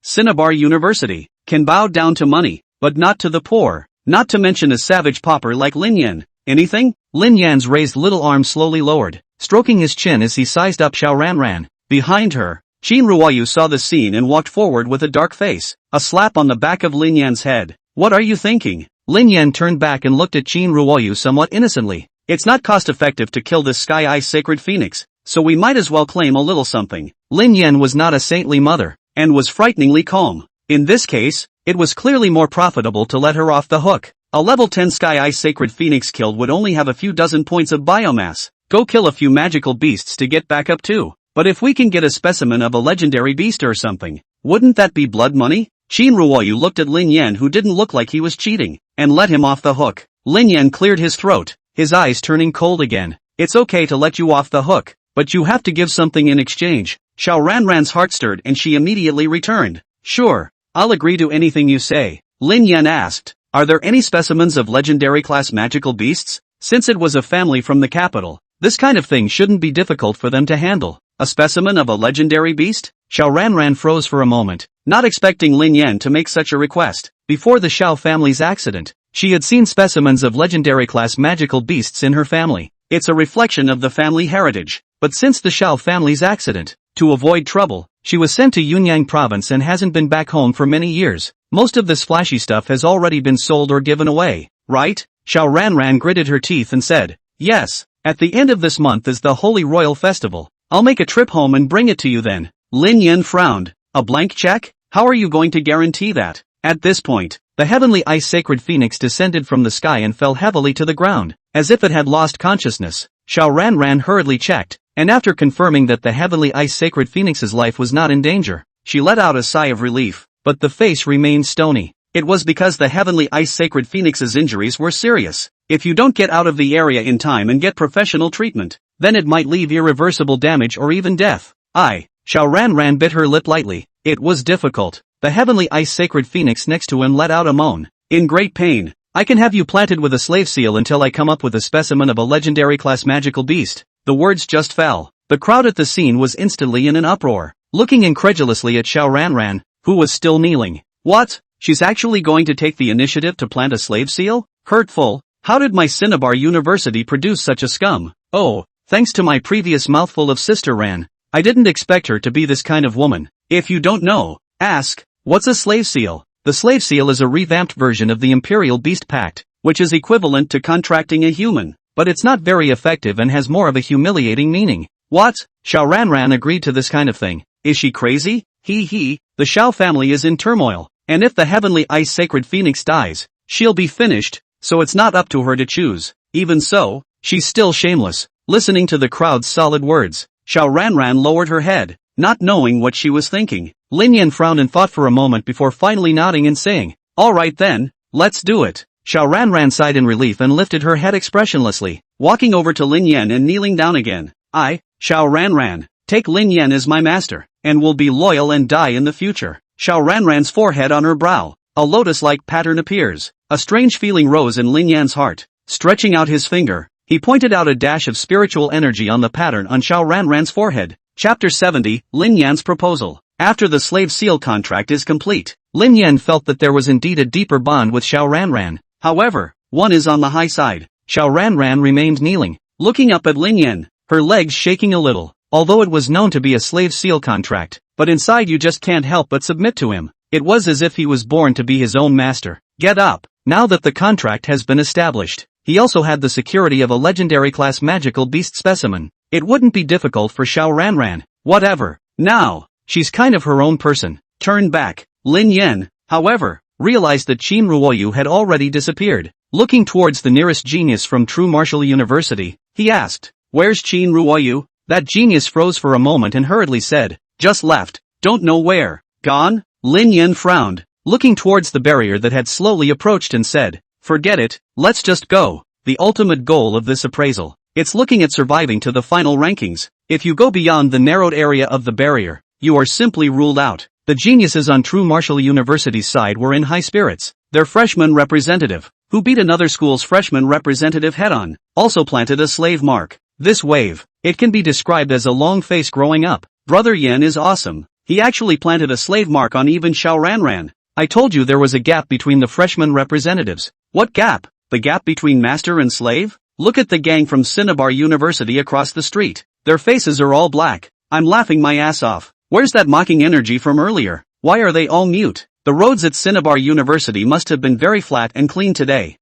Cinnabar University, can bow down to money, but not to the poor. Not to mention a savage pauper like Lin Yan. Anything? Lin Yan's raised little arm slowly lowered, stroking his chin as he sized up Xiao Ranran. Behind her, Qin Ruoyu saw the scene and walked forward with a dark face, a slap on the back of Lin Yan's head. What are you thinking? Lin Yan turned back and looked at Qin Ruoyu somewhat innocently. It's not cost-effective to kill this Sky Ice Sacred Phoenix, so we might as well claim a little something. Lin Yan was not a saintly mother, and was frighteningly calm. In this case, it was clearly more profitable to let her off the hook. A level 10 Sky Ice Sacred Phoenix killed would only have a few dozen points of biomass. Go kill a few magical beasts to get back up too. But if we can get a specimen of a legendary beast or something, wouldn't that be blood money? Qin Ruoyu looked at Lin Yan, who didn't look like he was cheating, and let him off the hook. Lin Yan cleared his throat, his eyes turning cold again. It's okay to let you off the hook, but you have to give something in exchange. Xiao Ranran's heart stirred and she immediately returned. Sure, I'll agree to anything you say. Lin Yan asked, are there any specimens of legendary class magical beasts? Since it was a family from the capital, this kind of thing shouldn't be difficult for them to handle. A specimen of a legendary beast? Xiao Ranran froze for a moment, not expecting Lin Yan to make such a request. Before the Xiao family's accident, she had seen specimens of legendary class magical beasts in her family. It's a reflection of the family heritage. But since the Xiao family's accident, to avoid trouble, she was sent to Yunyang province and hasn't been back home for many years. Most of this flashy stuff has already been sold or given away, right? Xiao Ranran gritted her teeth and said, yes, at the end of this month is the Holy Royal Festival. I'll make a trip home and bring it to you then. Lin Yan frowned. A blank check? How are you going to guarantee that? At this point, the Heavenly Ice Sacred Phoenix descended from the sky and fell heavily to the ground, as if it had lost consciousness. Xiao Ranran hurriedly checked, and after confirming that the Heavenly Ice Sacred Phoenix's life was not in danger, she let out a sigh of relief, but the face remained stony. It was because the Heavenly Ice Sacred Phoenix's injuries were serious. If you don't get out of the area in time and get professional treatment, then it might leave irreversible damage or even death. Xiao Ranran bit her lip lightly. It was difficult. The Heavenly Ice Sacred Phoenix next to him let out a moan. In great pain. I can have you planted with a slave seal until I come up with a specimen of a legendary class magical beast. The words just fell. The crowd at the scene was instantly in an uproar, looking incredulously at Xiao Ranran, who was still kneeling. What? She's actually going to take the initiative to plant a slave seal? Hurtful. How did my Cinnabar University produce such a scum? Oh, thanks to my previous mouthful of Sister Ran, I didn't expect her to be this kind of woman. If you don't know, ask, what's a slave seal? The slave seal is a revamped version of the Imperial Beast Pact, which is equivalent to contracting a human, but it's not very effective and has more of a humiliating meaning. What? Xiao Ranran agreed to this kind of thing. Is she crazy? The Xiao family is in turmoil, and if the Heavenly Ice Sacred Phoenix dies, she'll be finished, so it's not up to her to choose. Even so, she's still shameless. Listening to the crowd's solid words, Xiao Ranran lowered her head, not knowing what she was thinking. Lin Yan frowned and thought for a moment before finally nodding and saying, all right then, let's do it. Xiao Ranran sighed in relief and lifted her head expressionlessly, walking over to Lin Yan and kneeling down again. Xiao Ranran, take Lin Yan as my master, and will be loyal and die in the future. Xiao Ranran's forehead on her brow, a lotus-like pattern appears. A strange feeling rose in Lin Yan's heart. Stretching out his finger, he pointed out a dash of spiritual energy on the pattern on Xiao Ranran's forehead. Chapter 70, Lin Yan's Proposal. After the slave seal contract is complete, Lin Yan felt that there was indeed a deeper bond with Xiao Ranran. However, one is on the high side. Xiao Ranran remained kneeling, looking up at Lin Yan, her legs shaking a little. Although it was known to be a slave seal contract, but inside you just can't help but submit to him. It was as if he was born to be his own master. Get up. Now that the contract has been established, he also had the security of a legendary class magical beast specimen. It wouldn't be difficult for Xiao Ranran. Whatever. Now, she's kind of her own person. Turn back. Lin Yan, however, realized that Qin Ruoyu had already disappeared. Looking towards the nearest genius from True Martial University, he asked, where's Qin Ruoyu? That genius froze for a moment and hurriedly said, just left, don't know where. Gone? Lin Yan frowned, looking towards the barrier that had slowly approached and said, forget it, let's just go. The ultimate goal of this appraisal, it's looking at surviving to the final rankings. If you go beyond the narrowed area of the barrier, you are simply ruled out. The geniuses on True Martial University's side were in high spirits. Their freshman representative, who beat another school's freshman representative head-on, also planted a slave mark. This wave, it can be described as a long face growing up. Brother Yen is awesome. He actually planted a slave mark on even Xiao Ranran. I told you there was a gap between the freshman representatives. What gap? The gap between master and slave? Look at the gang from Cinnabar University across the street. Their faces are all black. I'm laughing my ass off. Where's that mocking energy from earlier? Why are they all mute? The roads at Cinnabar University must have been very flat and clean today.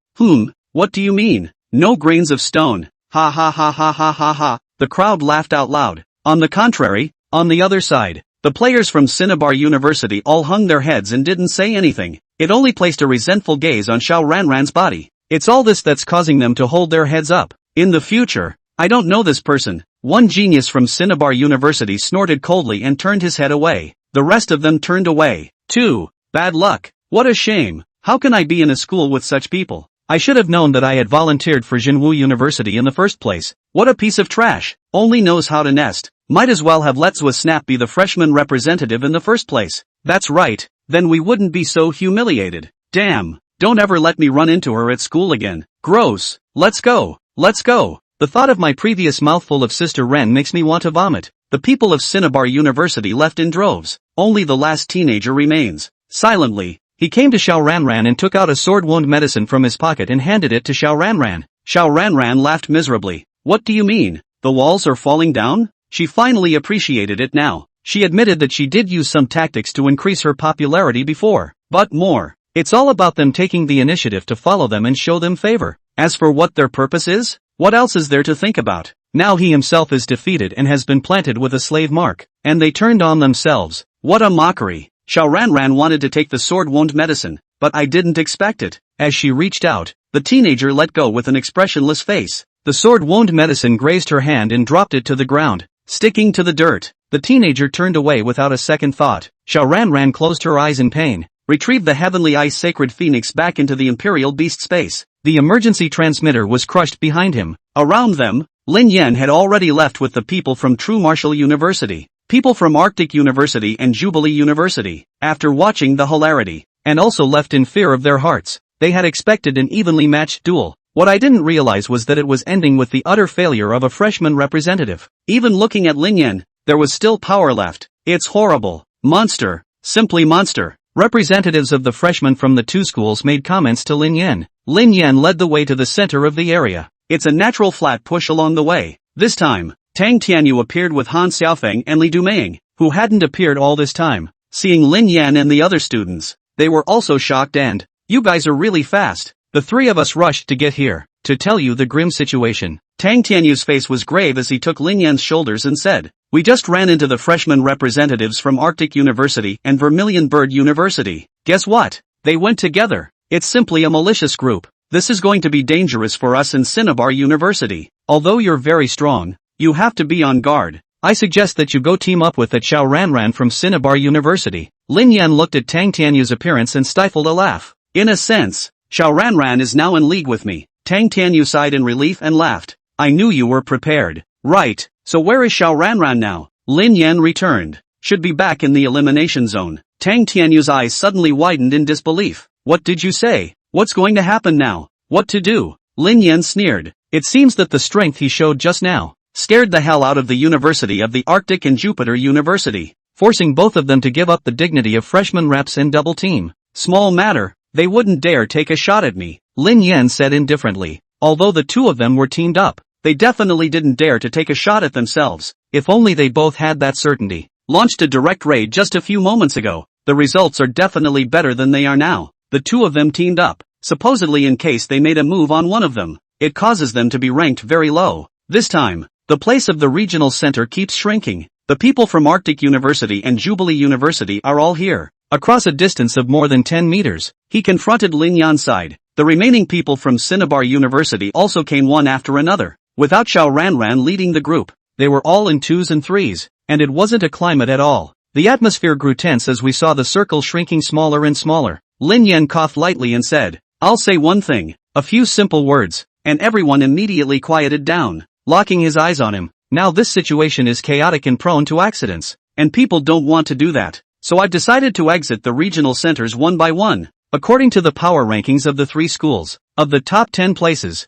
What do you mean? No grains of stone. Ha ha ha ha ha ha ha. The crowd laughed out loud. On the contrary, on the other side, the players from Cinnabar University all hung their heads and didn't say anything. It only placed a resentful gaze on Xiao Ranran's body. It's all this that's causing them to hold their heads up. In the future, I don't know this person. One genius from Cinnabar University snorted coldly and turned his head away. The rest of them turned away, too. Bad luck. What a shame. How can I be in a school with such people? I should have known that I had volunteered for Jinwu University in the first place. What a piece of trash. Only knows how to nest. Might as well have let Zwa Snap be the freshman representative in the first place. That's right. Then we wouldn't be so humiliated. Damn. Don't ever let me run into her at school again. Gross. Let's go. Let's go. The thought of my previous mouthful of Sister Ren makes me want to vomit. The people of Cinnabar University left in droves. Only the last teenager remains. Silently, he came to Xiao Ranran and took out a sword wound medicine from his pocket and handed it to Xiao Ranran. Xiao Ranran laughed miserably. What do you mean? The walls are falling down? She finally appreciated it now. She admitted that she did use some tactics to increase her popularity before. But more. It's all about them taking the initiative to follow them and show them favor. As for what their purpose is, what else is there to think about? Now he himself is defeated and has been planted with a slave mark. And they turned on themselves. What a mockery. Xiao Ranran wanted to take the sword wound medicine, but I didn't expect it. As she reached out, the teenager let go with an expressionless face. The sword wound medicine grazed her hand and dropped it to the ground, sticking to the dirt. The teenager turned away without a second thought. Xiao Ranran closed her eyes in pain, retrieved the heavenly ice sacred phoenix back into the imperial beast space. The emergency transmitter was crushed behind him. Around them, Lin Yan had already left with the people from True Martial University. People from Arctic University and Jubilee University, after watching the hilarity, and also left in fear of their hearts. They had expected an evenly matched duel. What I didn't realize was that it was ending with the utter failure of a freshman representative. Even looking at Lin Yan, there was still power left. It's horrible. Monster. Simply monster. Representatives of the freshmen from the two schools made comments to Lin Yan. Lin Yan led the way to the center of the area. It's a natural flat push along the way. This time, Tang Tianyu appeared with Han Xiaofeng and Li Dumeiying, who hadn't appeared all this time. Seeing Lin Yan and the other students, they were also shocked and, you guys are really fast. The three of us rushed to get here, to tell you the grim situation. Tang Tianyu's face was grave as he took Lin Yan's shoulders and said, we just ran into the freshman representatives from Arctic University and Vermilion Bird University. Guess what? They went together. It's simply a malicious group. This is going to be dangerous for us in Cinnabar University. Although you're very strong, you have to be on guard. I suggest that you go team up with that Xiao Ranran from Cinnabar University. Lin Yan looked at Tang Tianyu's appearance and stifled a laugh. In a sense, Xiao Ranran is now in league with me. Tang Tianyu sighed in relief and laughed. I knew you were prepared. Right, so where is Xiao Ranran now? Lin Yan returned. Should be back in the elimination zone. Tang Tianyu's eyes suddenly widened in disbelief. What did you say? What's going to happen now? What to do? Lin Yan sneered. It seems that the strength he showed just now scared the hell out of the University of the Arctic and Jupiter University, forcing both of them to give up the dignity of freshman reps and double team. Small matter, they wouldn't dare take a shot at me, Lin Yan said indifferently. Although the two of them were teamed up, they definitely didn't dare to take a shot at themselves. If only they both had that certainty. Launched a direct raid just a few moments ago. The results are definitely better than they are now. The two of them teamed up, supposedly in case they made a move on one of them. It causes them to be ranked very low. This time, the place of the regional center keeps shrinking. The people from Arctic University and Jubilee University are all here. Across a distance of more than 10 meters, he confronted Lin Yan's side. The remaining people from Cinnabar University also came one after another, without Xiao Ranran leading the group. They were all in twos and threes, and it wasn't a climate at all. The atmosphere grew tense as we saw the circle shrinking smaller and smaller. Lin Yan coughed lightly and said, I'll say one thing, a few simple words, and everyone immediately quieted down. Locking his eyes on him, Now this situation is chaotic and prone to accidents, and people don't want to do that. So I've decided to exit the regional centers one by one. According to the power rankings of the 3 schools, of the top 10 places,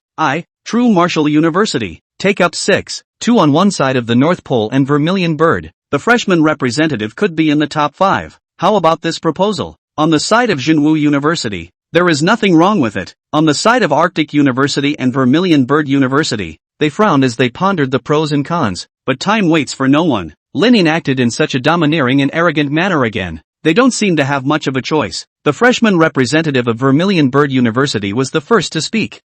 True Marshall University, take up 6, 2 on one side of the North Pole and Vermilion Bird. The freshman representative could be in the top 5. How about this proposal? On the side of Jinwoo University, there is nothing wrong with it. On the side of Arctic University and Vermilion Bird University, they frowned as they pondered the pros and cons, but time waits for no one. Lin Yan acted in such a domineering and arrogant manner again. They don't seem to have much of a choice. The freshman representative of Vermilion Bird University was the first to speak.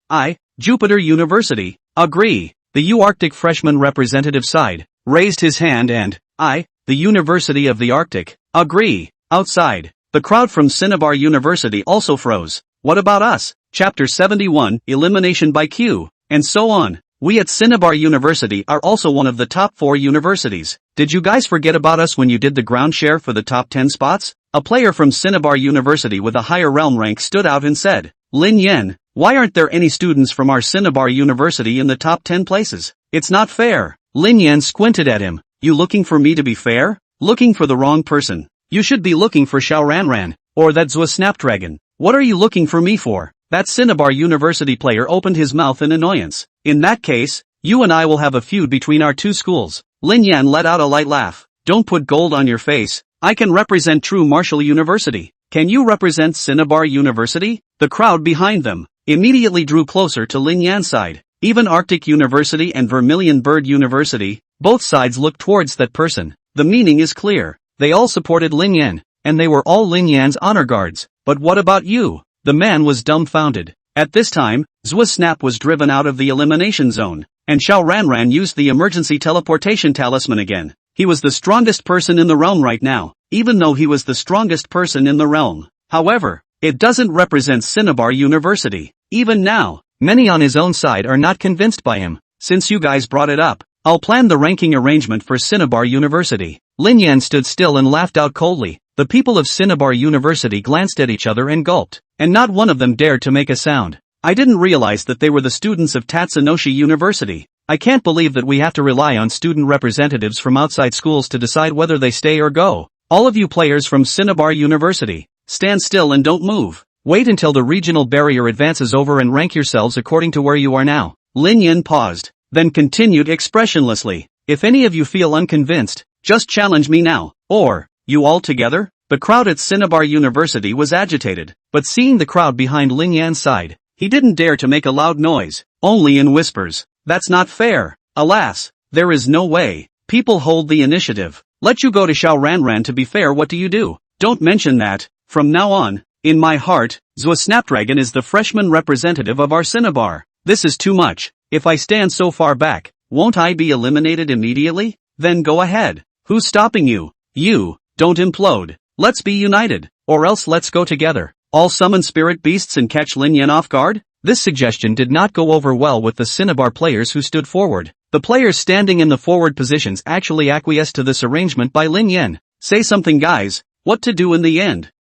Jupiter University, agree. The U-Arctic freshman representative sighed, raised his hand and, the University of the Arctic, agree. Outside, the crowd from Cinnabar University also froze. What about us? Chapter 71, Elimination by Q, and so on. We at Cinnabar University are also one of the top 4 universities. Did you guys forget about us when you did the ground share for the top 10 spots? A player from Cinnabar University with a higher realm rank stood out and said, Lin Yan, why aren't there any students from our Cinnabar University in the top 10 places? It's not fair. Lin Yan squinted at him. You looking for me to be fair? Looking for the wrong person. You should be looking for Xiao Ranran, or that Zwa Snapdragon. What are you looking for me for? That Cinnabar University player opened his mouth in annoyance. In that case, you and I will have a feud between our 2 schools. Lin Yan let out a light laugh. Don't put gold on your face. I can represent True Marshall University. Can you represent Cinnabar University? The crowd behind them immediately drew closer to Lin Yan's side. Even Arctic University and Vermilion Bird University, both sides looked towards that person. The meaning is clear. They all supported Lin Yan, and they were all Lin Yan's honor guards. But what about you? The man was dumbfounded. At this time, Zwa Snap was driven out of the elimination zone, and Xiao Ranran used the emergency teleportation talisman again. He was the strongest person in the realm right now, even though he was the strongest person in the realm. However, it doesn't represent Cinnabar University. Even now, many on his own side are not convinced by him. Since you guys brought it up, I'll plan the ranking arrangement for Cinnabar University. Lin Yan stood still and laughed out coldly. The people of Cinnabar University glanced at each other and gulped, and not one of them dared to make a sound. I didn't realize that they were the students of Tatsunoshi University. I can't believe that we have to rely on student representatives from outside schools to decide whether they stay or go. All of you players from Cinnabar University, stand still and don't move. Wait until the regional barrier advances over and rank yourselves according to where you are now. Lin Yan paused, then continued expressionlessly. If any of you feel unconvinced, just challenge me now. Or, you all together? The crowd at Cinnabar University was agitated, but seeing the crowd behind Lin Yan's side, he didn't dare to make a loud noise, only in whispers. That's not fair. Alas, there is no way. People hold the initiative. Let you go to Xiao Ranran to be fair. What do you do? Don't mention that. From now on, in my heart, Zwa Snapdragon is the freshman representative of our Cinnabar. This is too much. If I stand so far back, won't I be eliminated immediately? Then go ahead. Who's stopping you? You. Don't implode. Let's be united, or else let's go together. All summon spirit beasts and catch Lin Yan off guard? This suggestion did not go over well with the Cinnabar players who stood forward. The players standing in the forward positions actually acquiesced to this arrangement by Lin Yan. Say something guys, what to do in the end?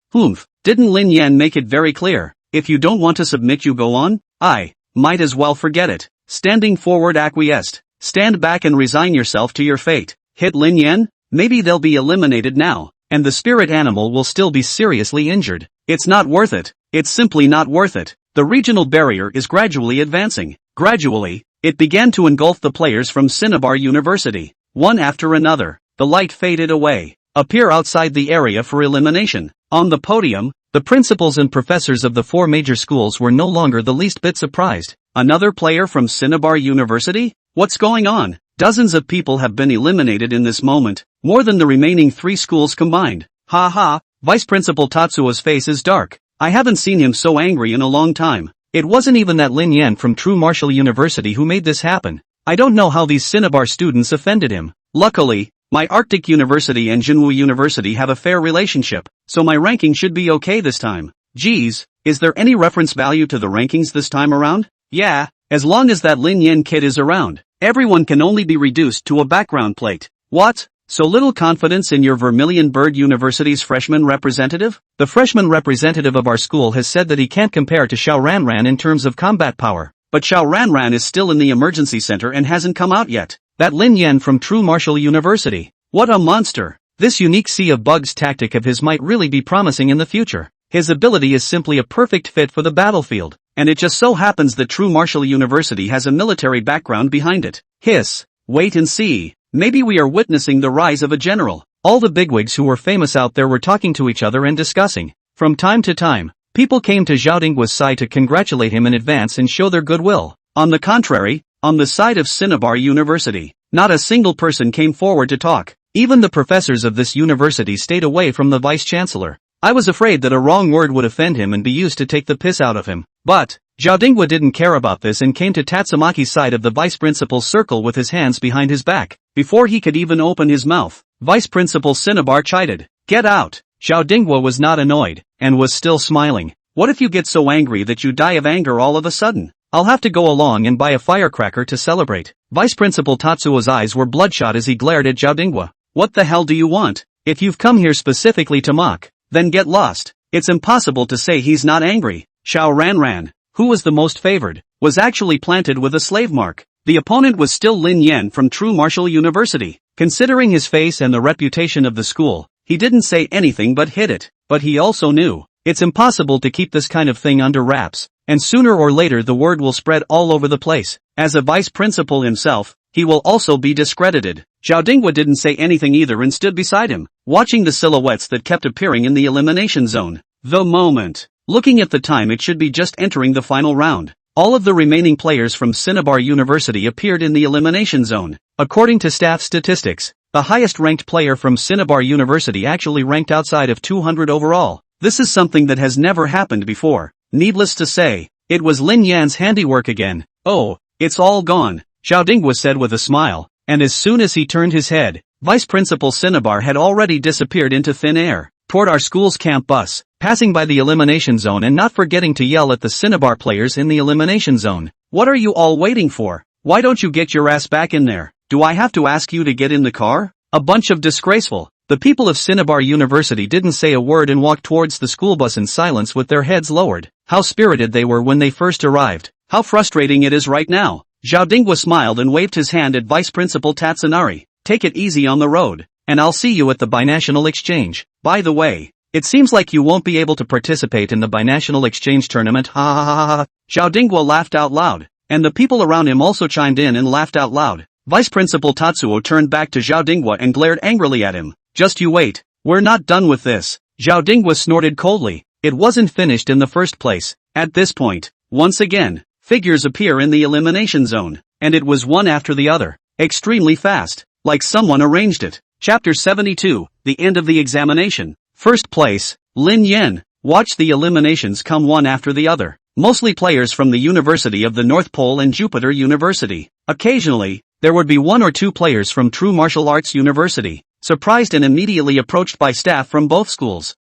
Didn't Lin Yan make it very clear? If you don't want to submit you go on? I might as well forget it. Standing forward acquiesced. Stand back and resign yourself to your fate. Hit Lin Yan? Maybe they'll be eliminated now, and the spirit animal will still be seriously injured. It's not worth it. It's simply not worth it. The regional barrier is gradually advancing. Gradually, it began to engulf the players from Cinnabar University. One after another, the light faded away. Appear outside the area for elimination. On the podium, the principals and professors of the 4 major schools were no longer the least bit surprised. Another player from Cinnabar University? What's going on? Dozens of people have been eliminated in this moment, more than the remaining 3 schools combined. Ha ha, Vice Principal Tatsuo's face is dark. I haven't seen him so angry in a long time. It wasn't even that Lin Yan from True Marshall University who made this happen. I don't know how these Cinnabar students offended him. Luckily, my Arctic University and Jinwoo University have a fair relationship, so my ranking should be okay this time. Geez, is there any reference value to the rankings this time around? Yeah, as long as that Lin Yan kid is around, everyone can only be reduced to a background plate. What? So little confidence in your Vermilion Bird University's freshman representative? The freshman representative of our school has said that he can't compare to Xiao Ranran in terms of combat power, but Xiao Ranran is still in the emergency center and hasn't come out yet. That Lin Yan from True Martial University. What a monster! This unique sea of bugs tactic of his might really be promising in the future. His ability is simply a perfect fit for the battlefield, and it just so happens that True Martial University has a military background behind it. Hiss. Wait and see. Maybe we are witnessing the rise of a general. All the bigwigs who were famous out there were talking to each other and discussing. From time to time, people came to Zhao Dinghua's side to congratulate him in advance and show their goodwill. On the contrary, on the side of Cinnabar University, not a single person came forward to talk. Even the professors of this university stayed away from the vice-chancellor. I was afraid that a wrong word would offend him and be used to take the piss out of him. But Zhao Dinghua didn't care about this and came to Tatsumaki's side of the vice-principal's circle with his hands behind his back. Before he could even open his mouth, Vice-Principal Cinnabar chided. Get out! Zhao Dinghua was not annoyed, and was still smiling. What if you get so angry that you die of anger all of a sudden? I'll have to go along and buy a firecracker to celebrate. Vice-Principal Tatsuo's eyes were bloodshot as he glared at Zhao Dinghua. What the hell do you want? If you've come here specifically to mock, then get lost. It's impossible to say he's not angry. Xiao Ranran, who was the most favored, was actually planted with a slave mark. The opponent was still Lin Yan from True Martial University. Considering his face and the reputation of the school, he didn't say anything but hit it. But he also knew, it's impossible to keep this kind of thing under wraps, and sooner or later the word will spread all over the place. As a vice principal himself, he will also be discredited. Zhao Dinghua didn't say anything either and stood beside him, watching the silhouettes that kept appearing in the elimination zone. The moment. Looking at the time, it should be just entering the final round. All of the remaining players from Cinnabar University appeared in the elimination zone. According to staff statistics, the highest-ranked player from Cinnabar University actually ranked outside of 200 overall. This is something that has never happened before. Needless to say, it was Lin Yan's handiwork again. Oh, it's all gone, Zhao Dinghua said with a smile, and as soon as he turned his head, Vice Principal Cinnabar had already disappeared into thin air, toward our school's camp bus, passing by the elimination zone and not forgetting to yell at the Cinnabar players in the elimination zone. What are you all waiting for? Why don't you get your ass back in there? Do I have to ask you to get in the car? A bunch of disgraceful. The people of Cinnabar University didn't say a word and walked towards the school bus in silence with their heads lowered. How spirited they were when they first arrived. How frustrating it is right now. Zhao Dinghua smiled and waved his hand at Vice Principal Tatsunari. Take it easy on the road, and I'll see you at the binational exchange. By the way, it seems like you won't be able to participate in the binational exchange tournament. Ha ha ha ha. Zhao Dinghua laughed out loud, and the people around him also chimed in and laughed out loud. Vice Principal Tatsuo turned back to Zhao Dinghua and glared angrily at him. Just you wait, we're not done with this. Zhao Dinghua snorted coldly. It wasn't finished in the first place. At this point, once again, figures appear in the elimination zone, and it was one after the other, extremely fast, like someone arranged it. Chapter 72, The End of the Examination. First place, Lin Yan. Watch the eliminations come one after the other. Mostly players from the University of the North Pole and Jupiter University. Occasionally, there would be one or two players from True Martial Arts University, surprised and immediately approached by staff from both schools.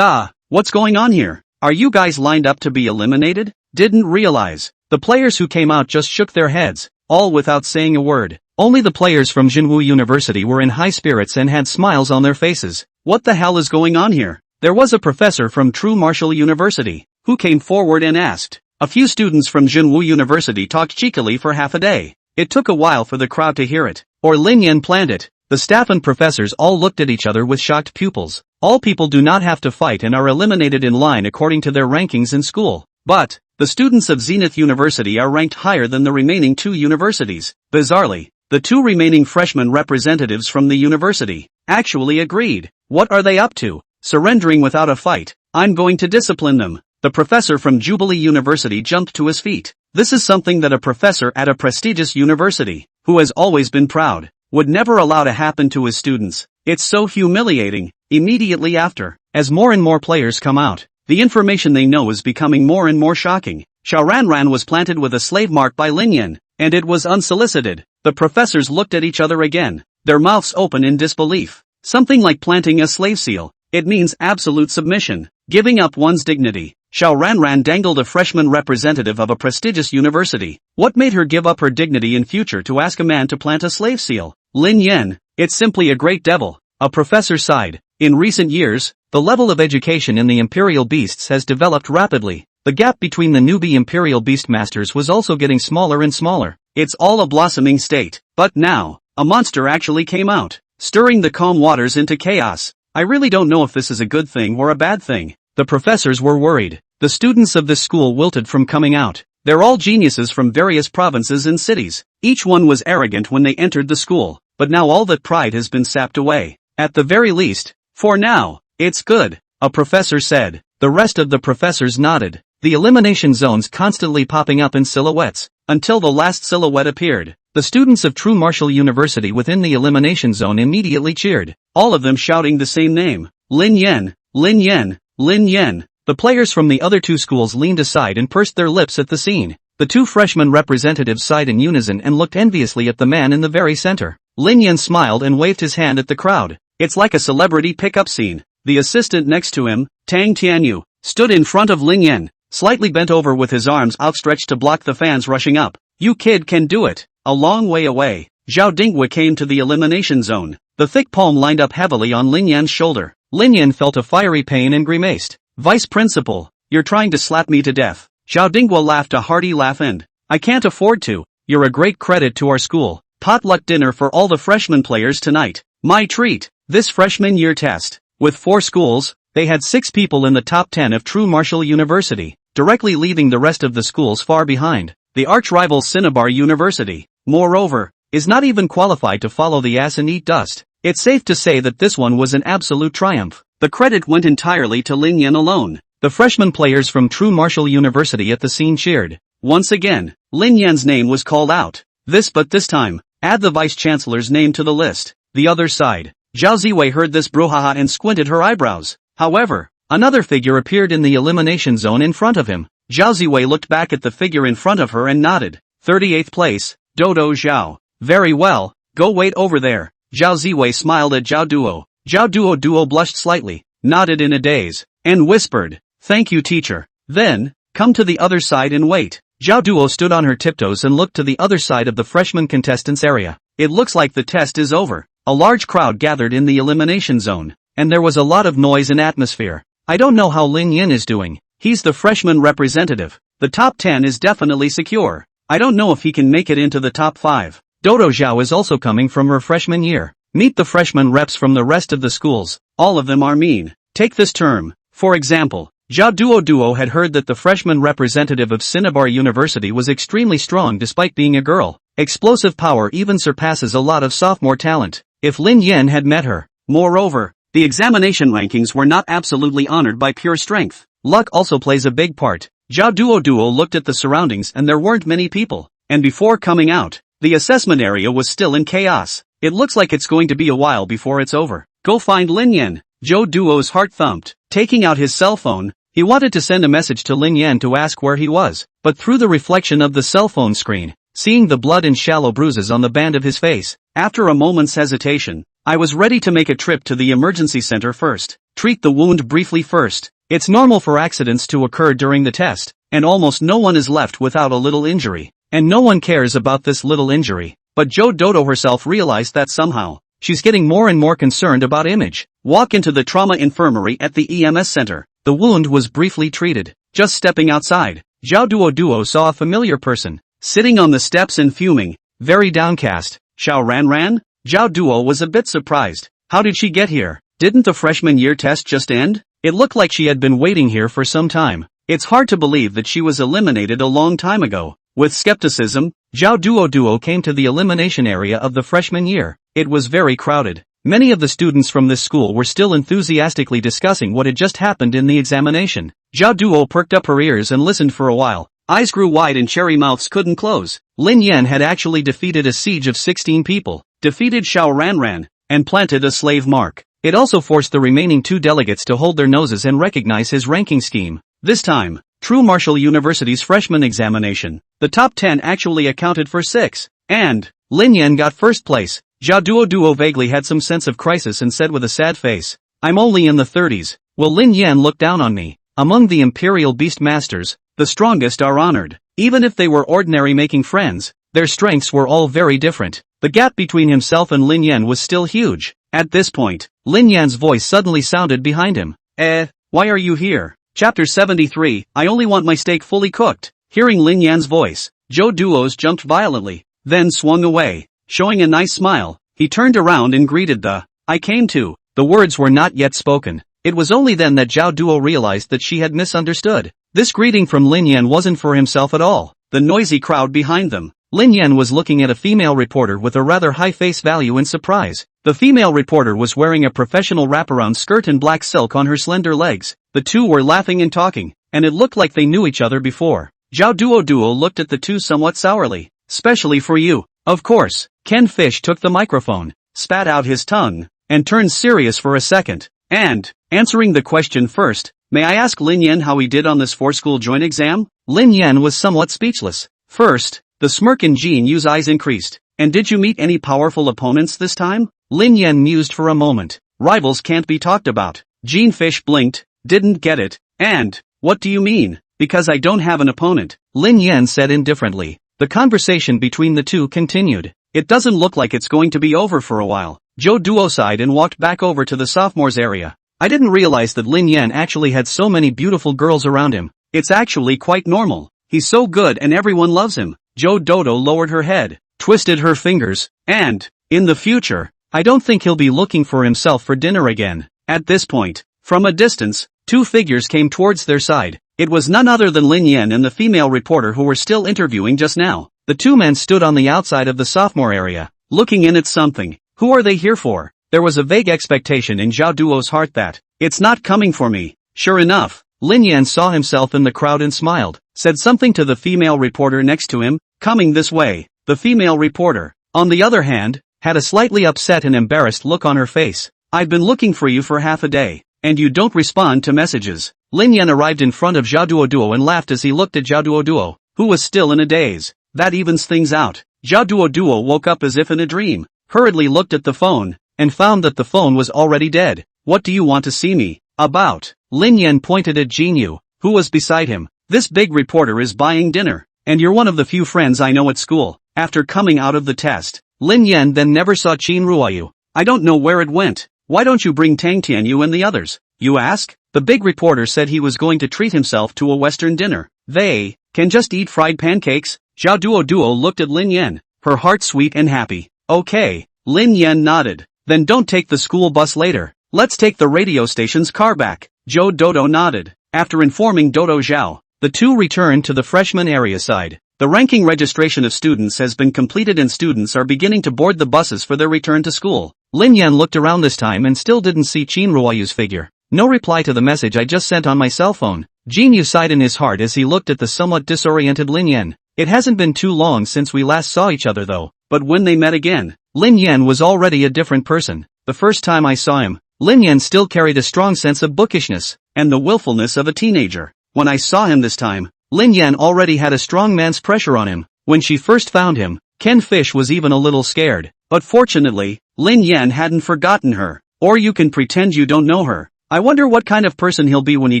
What's going on here? Are you guys lined up to be eliminated? Didn't realize. The players who came out just shook their heads, all without saying a word. Only the players from Jinwu University were in high spirits and had smiles on their faces. What the hell is going on here? There was a professor from True Martial University, who came forward and asked. A few students from Jinwu University talked cheekily for half a day. It took a while for the crowd to hear it, or Lin Yan planned it. The staff and professors all looked at each other with shocked pupils. All people do not have to fight and are eliminated in line according to their rankings in school. But the students of Zenith University are ranked higher than the remaining two universities. Bizarrely, the two remaining freshman representatives from the university actually agreed. What are they up to? Surrendering without a fight. I'm going to discipline them. The professor from Jubilee University jumped to his feet. This is something that a professor at a prestigious university, who has always been proud, would never allow to happen to his students. It's so humiliating. Immediately after, as more and more players come out, the information they know is becoming more and more shocking. Xiao Ranran was planted with a slave mark by Lin Yan, and it was unsolicited. The professors looked at each other again, their mouths open in disbelief. Something like planting a slave seal. It means absolute submission, giving up one's dignity. Xiao Ranran dangled a freshman representative of a prestigious university. What made her give up her dignity in future to ask a man to plant a slave seal? Lin Yan, it's simply a great devil. A professor sighed. In recent years, the level of education in the Imperial Beasts has developed rapidly. The gap between the newbie Imperial Beast Masters was also getting smaller and smaller. It's all a blossoming state. But now, a monster actually came out, stirring the calm waters into chaos. I really don't know if this is a good thing or a bad thing. The professors were worried. The students of this school wilted from coming out. They're all geniuses from various provinces and cities. Each one was arrogant when they entered the school, but now all that pride has been sapped away. At the very least, for now, it's good, a professor said. The rest of the professors nodded. The elimination zones constantly popping up in silhouettes, until the last silhouette appeared. The students of True Martial University within the elimination zone immediately cheered, all of them shouting the same name. Lin Yen, Lin Yen, Lin Yen. The players from the other two schools leaned aside and pursed their lips at the scene. The two freshman representatives sighed in unison and looked enviously at the man in the very center. Lin Yen smiled and waved his hand at the crowd. It's like a celebrity pickup scene. The assistant next to him, Tang Tianyu, stood in front of Lin Yen, slightly bent over with his arms outstretched to block the fans rushing up. You kid can do it. A long way away, Zhao Dinghua came to the elimination zone. The thick palm lined up heavily on Lin Yan's shoulder. Lin Yan felt a fiery pain and grimaced. Vice Principal, you're trying to slap me to death. Zhao Dinghua laughed a hearty laugh and, I can't afford to. You're a great credit to our school. Potluck dinner for all the freshman players tonight. My treat. This freshman year test. With 4 schools, they had 6 people in the top 10 of True Martial University, directly leaving the rest of the schools far behind. The arch-rival Cinnabar University, moreover, is not even qualified to follow the ass and eat dust. It's safe to say that this one was an absolute triumph. The credit went entirely to Lin Yan alone. The freshman players from True Martial University at the scene cheered. Once again, Lin Yan's name was called out. But this time, add the vice-chancellor's name to the list. The other side. Zhao Ziwei heard this brouhaha and squinted her eyebrows. However, another figure appeared in the elimination zone in front of him. Zhao Ziwei looked back at the figure in front of her and nodded. 38th place, Dodo Zhao. Very well, go wait over there. Zhao Ziwei smiled at Zhao Duo. Zhao Duo blushed slightly, nodded in a daze, and whispered, Thank you teacher. Then, come to the other side and wait. Zhao Duo stood on her tiptoes and looked to the other side of the freshman contestants area. It looks like the test is over. A large crowd gathered in the elimination zone, and there was a lot of noise and atmosphere. I don't know how Lin Yin is doing. He's the freshman representative. The top 10 is definitely secure. I don't know if he can make it into the top 5. Dodo Zhao is also coming from her freshman year. Meet the freshman reps from the rest of the schools. All of them are mean. Take this term, for example. Zhao Duo had heard that the freshman representative of Cinnabar University was extremely strong despite being a girl. Explosive power even surpasses a lot of sophomore talent. If Lin Yan had met her. Moreover, the examination rankings were not absolutely honored by pure strength. Luck also plays a big part. Zhao Duo looked at the surroundings and there weren't many people. And before coming out, the assessment area was still in chaos. It looks like it's going to be a while before it's over. Go find Lin Yan. Zhao Duo's heart thumped. Taking out his cell phone, he wanted to send a message to Lin Yan to ask where he was, but through the reflection of the cell phone screen, seeing the blood and shallow bruises on the band of his face, after a moment's hesitation, I was ready to make a trip to the emergency center first. Treat the wound briefly first. It's normal for accidents to occur during the test, and almost no one is left without a little injury. And no one cares about this little injury. But Zhou Dodo herself realized that somehow, she's getting more and more concerned about image. Walk into the trauma infirmary at the EMS center. The wound was briefly treated. Just stepping outside, Zhao Duo saw a familiar person, sitting on the steps and fuming, very downcast. Xiao Ran? Zhao Duo was a bit surprised. How did she get here? Didn't the freshman year test just end? It looked like she had been waiting here for some time. It's hard to believe that she was eliminated a long time ago. With skepticism, Zhao Duo came to the elimination area of the freshman year. It was very crowded. Many of the students from this school were still enthusiastically discussing what had just happened in the examination. Zhao Duo perked up her ears and listened for a while. Eyes grew wide and cherry mouths couldn't close. Lin Yan had actually defeated a siege of 16 people, defeated Xiao Ran, and planted a slave mark. It also forced the remaining 2 delegates to hold their noses and recognize his ranking scheme. This time, True Martial University's freshman examination, the top 10 actually accounted for 6. And Lin Yan got first place. Zhao Duo vaguely had some sense of crisis and said with a sad face, I'm only in the 30s. Will Lin Yan look down on me? Among the Imperial Beast Masters, the strongest are honored. Even if they were ordinary making friends, their strengths were all very different. The gap between himself and Lin Yan was still huge. At this point, Lin Yan's voice suddenly sounded behind him. Why are you here? Chapter 73, I only want my steak fully cooked. Hearing Lin Yan's voice, Zhou Duo's jumped violently, then swung away. showing a nice smile. He turned around and greeted the I came to. The words were not yet spoken. It was only then that Zhao Duo realized that she had misunderstood. This greeting from Lin Yan wasn't for himself at all. The noisy crowd behind them. Lin Yan was looking at a female reporter with a rather high face value in surprise. The female reporter was wearing a professional wraparound skirt and black silk on her slender legs. The two were laughing and talking, and it looked like they knew each other before. Zhao Duo looked at the two somewhat sourly. Specially for you. Of course. Ken Fish took the microphone, spat out his tongue, and turned serious for a second. And, answering the question first, may I ask Lin Yan how he did on this 4-school joint exam? Lin Yan was somewhat speechless. First, the smirk in Jin Yu's eyes increased. And did you meet any powerful opponents this time? Lin Yan mused for a moment. Rivals can't be talked about. Jin Fish blinked, didn't get it. And, what do you mean? Because I don't have an opponent, Lin Yan said indifferently. The conversation between the two continued. It doesn't look like it's going to be over for a while. Zhao Duo sighed and walked back over to the sophomores area. I didn't realize that Lin Yan actually had so many beautiful girls around him. It's actually quite normal. He's so good and everyone loves him. Zhou Dodo lowered her head, twisted her fingers, and, in the future, I don't think he'll be looking for himself for dinner again. At this point, from a distance, two figures came towards their side. It was none other than Lin Yan and the female reporter who were still interviewing just now. The two men stood on the outside of the sophomore area, looking in at something. Who are they here for? There was a vague expectation in Zhao Duo's heart that, it's not coming for me. Sure enough, Lin Yan saw himself in the crowd and smiled, said something to the female reporter next to him, coming this way. The female reporter, on the other hand, had a slightly upset and embarrassed look on her face. I've been looking for you for half a day, and you don't respond to messages. Lin Yan arrived in front of Zhao Duo and laughed as he looked at Zhao Duo, who was still in a daze. That evens things out. Zhao Duo woke up as if in a dream, hurriedly looked at the phone, and found that the phone was already dead. What do you want to see me about? Lin Yan pointed at Jin Yu, who was beside him. This big reporter is buying dinner, and you're one of the few friends I know at school. After coming out of the test, Lin Yan then never saw Qin Ruoyu. I don't know where it went. Why don't you bring Tang Tianyu and the others? You ask? The big reporter said he was going to treat himself to a Western dinner. They can just eat fried pancakes. Zhao Duo looked at Lin Yan, her heart sweet and happy. Okay. Lin Yan nodded. Then don't take the school bus later. Let's take the radio station's car back. Zhou Dodo nodded. After informing Dodo Zhao, the two returned to the freshman area side. The ranking registration of students has been completed and students are beginning to board the buses for their return to school. Lin Yan looked around this time and still didn't see Qin Ruoyu's figure. No reply to the message I just sent on my cell phone. Jin Yu sighed in his heart as he looked at the somewhat disoriented Lin Yan. It hasn't been too long since we last saw each other though, but when they met again, Lin Yan was already a different person. The first time I saw him, Lin Yan still carried a strong sense of bookishness, and the willfulness of a teenager. When I saw him this time, Lin Yan already had a strong man's pressure on him. When she first found him, Ken Fish was even a little scared. But fortunately, Lin Yan hadn't forgotten her. Or you can pretend you don't know her. I wonder what kind of person he'll be when he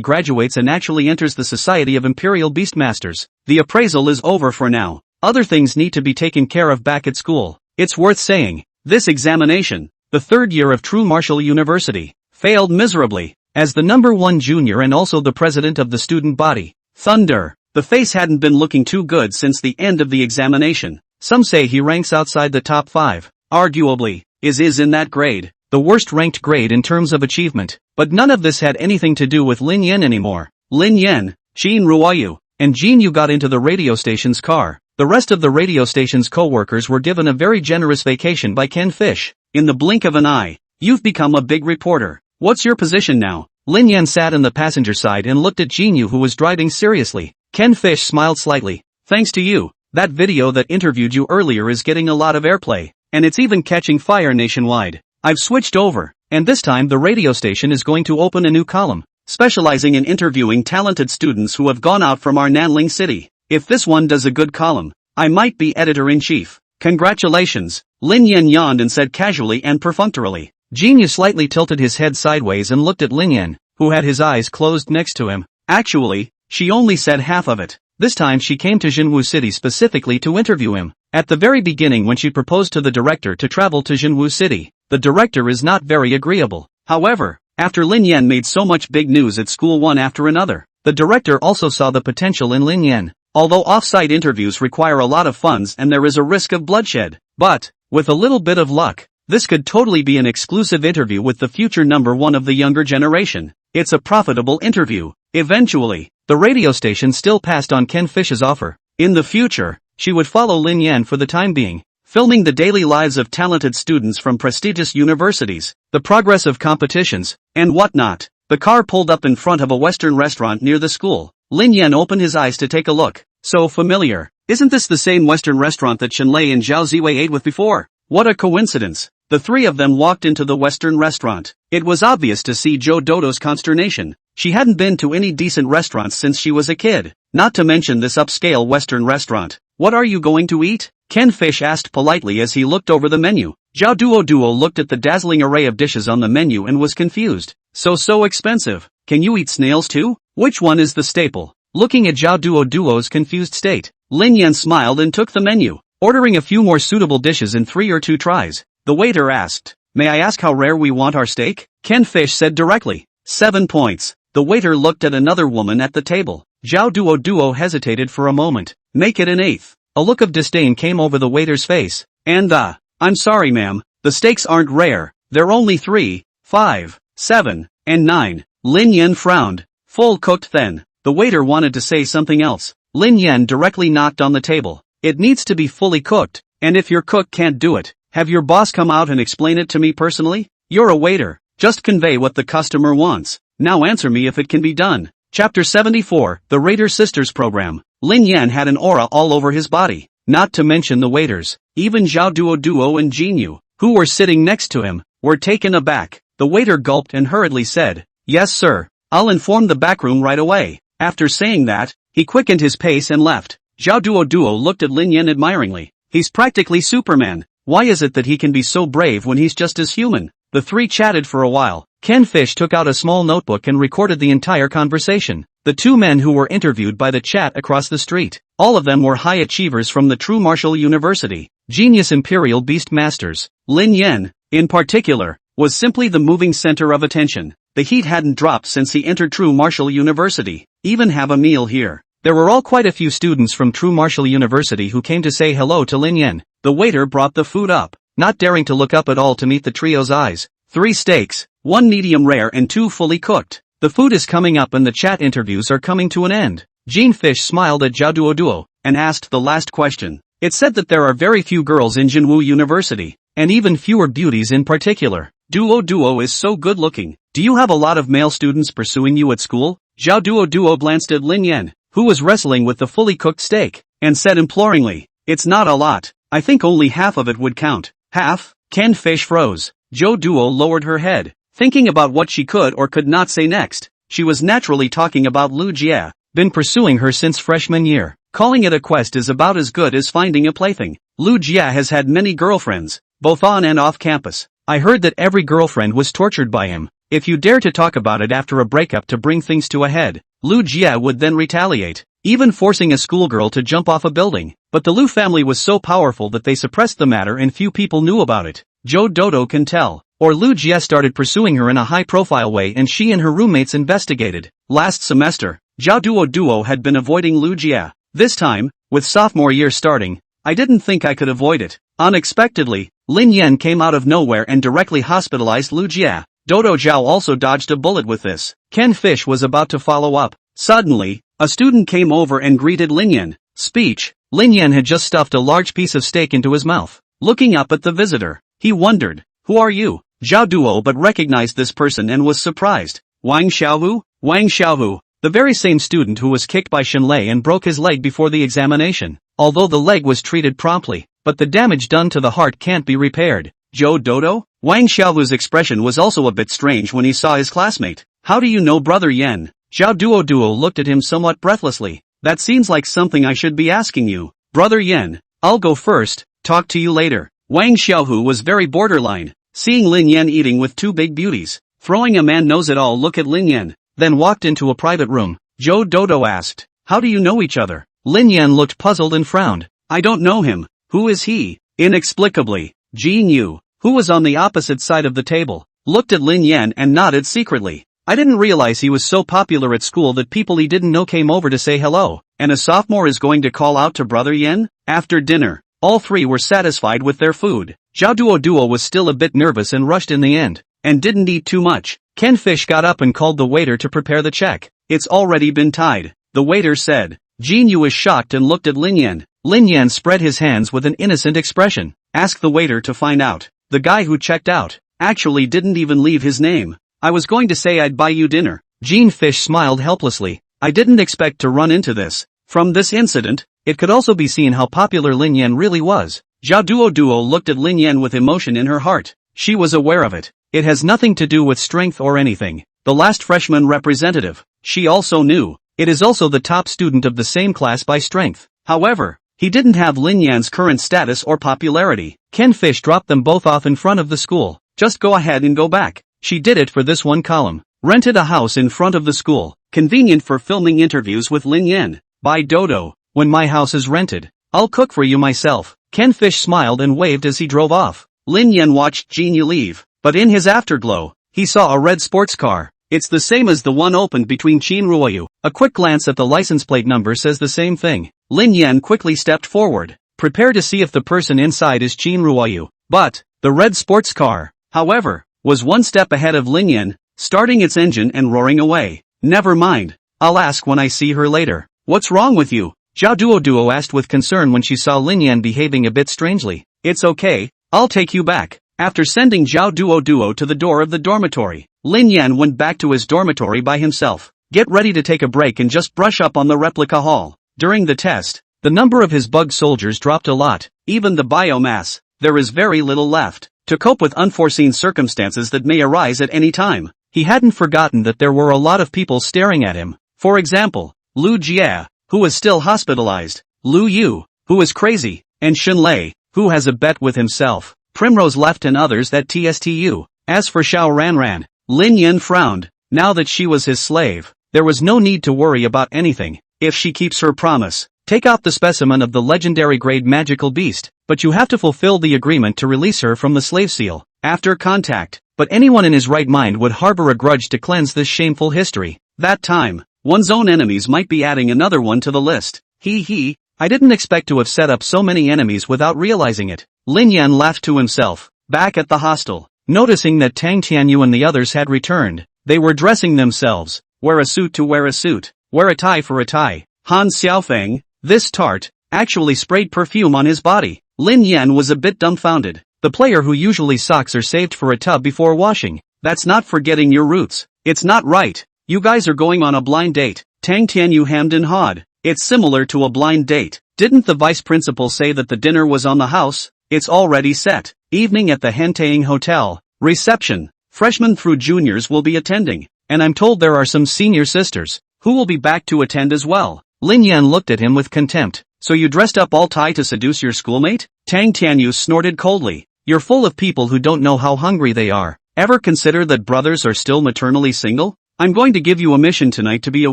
graduates and actually enters the Society of Imperial Beastmasters. The appraisal is over for now. Other things need to be taken care of back at school. It's worth saying, this examination, the third year of True Martial University, failed miserably. As the #1 junior and also the president of the student body, Thunder, the face hadn't been looking too good since the end of the examination. Some say he ranks outside the top 5. Arguably, is in that grade, the worst ranked grade in terms of achievement. But none of this had anything to do with Lin Yan anymore. Lin Yan, Qin Ruoyu, and Jin Yu got into the radio station's car. The rest of the radio station's co-workers were given a very generous vacation by Ken Fish. In the blink of an eye, you've become a big reporter. What's your position now? Lin Yan sat in the passenger side and looked at Jin Yu who was driving seriously. Ken Fish smiled slightly. Thanks to you, that video that interviewed you earlier is getting a lot of airplay, and it's even catching fire nationwide. I've switched over, and this time the radio station is going to open a new column, specializing in interviewing talented students who have gone out from our Nanling city. If this one does a good column, I might be editor-in-chief. Congratulations, Lin Yan yawned and said casually and perfunctorily. Jin Yu slightly tilted his head sideways and looked at Lin Yan, who had his eyes closed next to him. Actually, she only said half of it. This time she came to Jinwu City specifically to interview him. At the very beginning when she proposed to the director to travel to Jinwu City, the director is not very agreeable. However, after Lin Yan made so much big news at school one after another, the director also saw the potential in Lin Yan. Although off-site interviews require a lot of funds and there is a risk of bloodshed, but With a little bit of luck, this could totally be an exclusive interview with the future #1 of the younger generation. It's a profitable interview. Eventually, the radio station still passed on Ken Fish's offer. In the future, she would follow Lin Yan for the time being, filming the daily lives of talented students from prestigious universities, the progress of competitions, and whatnot. The car pulled up in front of a Western restaurant near the school. Lin Yan opened his eyes to take a look. So familiar. Isn't this the same Western restaurant that Shenlei and Zhao Ziwei ate with before? What a coincidence. The three of them walked into the Western restaurant. It was obvious to see Joe Dodo's consternation. She hadn't been to any decent restaurants since she was a kid, not to mention this upscale Western restaurant. What are you going to eat? Ken Fish asked politely as he looked over the menu. Zhao Duo looked at the dazzling array of dishes on the menu and was confused. So expensive. Can you eat snails too? Which one is the staple? Looking at Zhao Duo's confused state, Lin Yan smiled and took the menu, ordering a few more suitable dishes in 3 or 2 tries. The waiter asked, "May I ask how rare we want our steak?" Ken Fish said directly, 7 points. The waiter looked at another woman at the table. Zhao Duo hesitated for a moment. "Make it an 1/8. A look of disdain came over the waiter's face. I'm sorry ma'am, the steaks aren't rare, they're only 3, 5, 7, and 9. Lin Yan frowned. Full cooked then. The waiter wanted to say something else. Lin Yan directly knocked on the table. It needs to be fully cooked, and if your cook can't do it, have your boss come out and explain it to me personally? You're a waiter. Just convey what the customer wants. Now answer me if it can be done. Chapter 74, The Raider Sisters Program. Lin Yan had an aura all over his body, not to mention the waiters. Even Zhao Duo and Jinyu, who were sitting next to him, were taken aback. The waiter gulped and hurriedly said, "Yes sir, I'll inform the backroom right away." After saying that, he quickened his pace and left. Zhao Duo looked at Lin Yan admiringly. He's practically Superman. Why is it that he can be so brave when he's just as human? The three chatted for a while. Ken Fish took out a small notebook and recorded the entire conversation. The 2 men who were interviewed by the chat across the street, all of them were high achievers from the True Martial University, genius Imperial Beast Masters. Lin Yan, in particular, was simply the moving center of attention. The heat hadn't dropped since he entered True Martial University. Even have a meal here. There were all quite a few students from True Martial University who came to say hello to Lin Yan. The waiter brought the food up, not daring to look up at all to meet the trio's eyes. 3 steaks, 1 medium rare and 2 fully cooked. The food is coming up and the chat interviews are coming to an end. Gene Fish smiled at Zhao Duo and asked the last question. It said that there are very few girls in Jinwu University, and even fewer beauties in particular. Duo is so good looking. Do you have a lot of male students pursuing you at school? Zhao Duo glanced at Lin Yan, who was wrestling with the fully cooked steak, and said imploringly, "It's not a lot. I think only half of it would count." Half? Ken Fish froze. Zhao Duo lowered her head, thinking about what she could or could not say next. She was naturally talking about Lu Jie, been pursuing her since freshman year. Calling it a quest is about as good as finding a plaything. Lu Jie has had many girlfriends, both on and off campus. I heard that every girlfriend was tortured by him. If you dare to talk about it after a breakup to bring things to a head, Lu Jie would then retaliate, even forcing a schoolgirl to jump off a building. But the Lu family was so powerful that they suppressed the matter and few people knew about it. Zhou Dodo can tell. Or Lu Jie started pursuing her in a high-profile way and she and her roommates investigated. Last semester, Zhao Duo had been avoiding Lu Jie. This time, with sophomore year starting, I didn't think I could avoid it. Unexpectedly, Lin Yan came out of nowhere and directly hospitalized Lu Jie. Dodo Zhao also dodged a bullet with this. Ken Fish was about to follow up. Suddenly, a student came over and greeted Lin Yan. Speech. Lin Yan had just stuffed a large piece of steak into his mouth. Looking up at the visitor, he wondered, "Who are you?" Zhao Duo but recognized this person and was surprised. Wang Xiaohu? Wang Xiaohu, the very same student who was kicked by Shenlei and broke his leg before the examination. Although the leg was treated promptly, but the damage done to the heart can't be repaired. Zhou Dodo? Wang Xiaohu's expression was also a bit strange when he saw his classmate. "How do you know Brother Yan?" Zhao Duo looked at him somewhat breathlessly. "That seems like something I should be asking you. Brother Yan, I'll go first, talk to you later." Wang Xiaohu was very borderline, seeing Lin Yan eating with 2 big beauties, throwing a man-knows-it-all look at Lin Yan, then walked into a private room. Zhou Dodo asked, "How do you know each other?" Lin Yan looked puzzled and frowned. "I don't know him. Who is he?" Inexplicably, Jin Yu, who was on the opposite side of the table, looked at Lin Yan and nodded secretly. "I didn't realize he was so popular at school that people he didn't know came over to say hello, and a sophomore is going to call out to Brother Yan?" After dinner, all 3 were satisfied with their food. Zhao Duo was still a bit nervous and rushed in the end, and didn't eat too much. Ken Fish got up and called the waiter to prepare the check. It's already been tied, the waiter said. Jin Yu was shocked and looked at Lin Yan. Lin Yan spread his hands with an innocent expression. Ask the waiter to find out. The guy who checked out actually didn't even leave his name. I was going to say I'd buy you dinner. Jean Fish smiled helplessly. I didn't expect to run into this. From this incident, it could also be seen how popular Lin Yan really was. Zhao Duo looked at Lin Yan with emotion in her heart. She was aware of it. It has nothing to do with strength or anything. The last freshman representative, she also knew. It is also the top student of the same class by strength. However, he didn't have Lin Yan's current status or popularity. Ken Fish dropped them both off in front of the school. Just go ahead and go back. She did it for this one column. Rented a house in front of the school. Convenient for filming interviews with Lin Yan. By Dodo. When my house is rented, I'll cook for you myself. Ken Fish smiled and waved as he drove off. Lin Yan watched Jin Yu leave, but in his afterglow, he saw a red sports car. It's the same as the one opened between Qin Ruoyu. A quick glance at the license plate number says the same thing. Lin Yan quickly stepped forward, prepare to see if the person inside is Qin Ruoyu. But, the red sports car, however, was one step ahead of Lin Yan, starting its engine and roaring away. Never mind, I'll ask when I see her later. What's wrong with you? Zhao Duo asked with concern when she saw Lin Yan behaving a bit strangely. It's okay, I'll take you back. After sending Zhao Duo to the door of the dormitory, Lin Yan went back to his dormitory by himself. Get ready to take a break and just brush up on the replica hall. During the test, the number of his bug soldiers dropped a lot, even the biomass. There is very little left. To cope with unforeseen circumstances that may arise at any time, he hadn't forgotten that there were a lot of people staring at him. For example, Lu Jie, who was still hospitalized, Lu Yu, who is crazy, and Shun Lei, who has a bet with himself. Primrose left and others that TSTU. As for Xiao Ranran, Lin Yan frowned. Now that she was his slave, there was no need to worry about anything. If she keeps her promise, take out the specimen of the legendary grade magical beast, but you have to fulfill the agreement to release her from the slave seal. After contact, but anyone in his right mind would harbor a grudge to cleanse this shameful history. That time, one's own enemies might be adding another one to the list. I didn't expect to have set up so many enemies without realizing it. Lin Yan laughed to himself. Back at the hostel, noticing that Tang Tianyu and the others had returned, they were dressing themselves. Wear a suit to wear a suit, wear a tie for a tie. Han Xiaofeng, this tart, actually sprayed perfume on his body. Lin Yan was a bit dumbfounded. The player who usually socks are saved for a tub before washing. That's not forgetting your roots. It's not right. You guys are going on a blind date. Tang Tianyu hemmed and hawed. It's similar to a blind date. Didn't the vice principal say that the dinner was on the house? It's already set. Evening at the Hentaing Hotel. Reception. Freshmen through juniors will be attending. And I'm told there are some senior sisters, who will be back to attend as well. Lin Yan looked at him with contempt. So you dressed up all Thai to seduce your schoolmate? Tang Tianyu snorted coldly. You're full of people who don't know how hungry they are. Ever consider that brothers are still maternally single? I'm going to give you a mission tonight to be a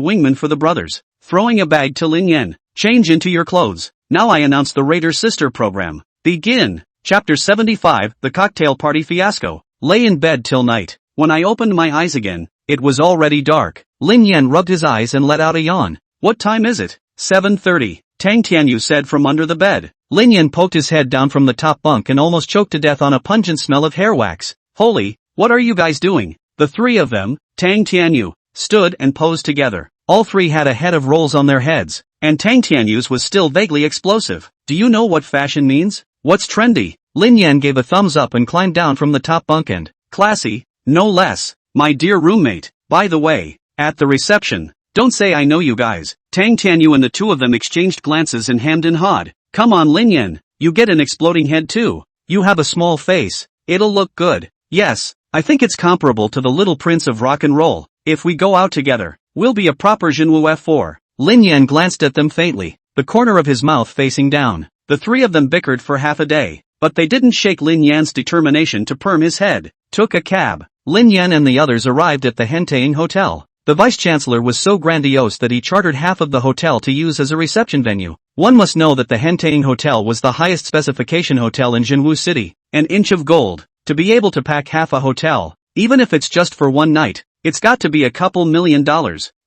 wingman for the brothers. Throwing a bag to Lin Yan. Change into your clothes. Now I announce the Raider Sister program. Begin. Chapter 75, The Cocktail Party Fiasco. Lay in bed till night. When I opened my eyes again, it was already dark. Lin Yan rubbed his eyes and let out a yawn. What time is it? 7:30. Tang Tianyu said from under the bed. Lin Yan poked his head down from the top bunk and almost choked to death on a pungent smell of hair wax. Holy, what are you guys doing? The three of them, Tang Tianyu, stood and posed together. All three had a head of rolls on their heads, and Tang Tianyu's was still vaguely explosive. Do you know what fashion means? What's trendy? Lin Yan gave a thumbs up and climbed down from the top bunk and, classy, no less. My dear roommate, by the way, at the reception, don't say I know you guys. Tang Tianyu and the two of them exchanged glances and hemmed and hawed. Come on Lin Yan, you get an exploding head too. You have a small face. It'll look good. Yes, I think it's comparable to the Little Prince of Rock and Roll. If we go out together, we'll be a proper Jinwu F4. Lin Yan glanced at them faintly, the corner of his mouth facing down. The three of them bickered for half a day, but they didn't shake Lin Yan's determination to perm his head. Took a cab. Lin Yan and the others arrived at the Hentaing Hotel. The vice-chancellor was so grandiose that he chartered half of the hotel to use as a reception venue. One must know that the Hentaing Hotel was the highest specification hotel in Jinwu City, an inch of gold. To be able to pack half a hotel, even if it's just for one night, it's got to be a couple $1 million.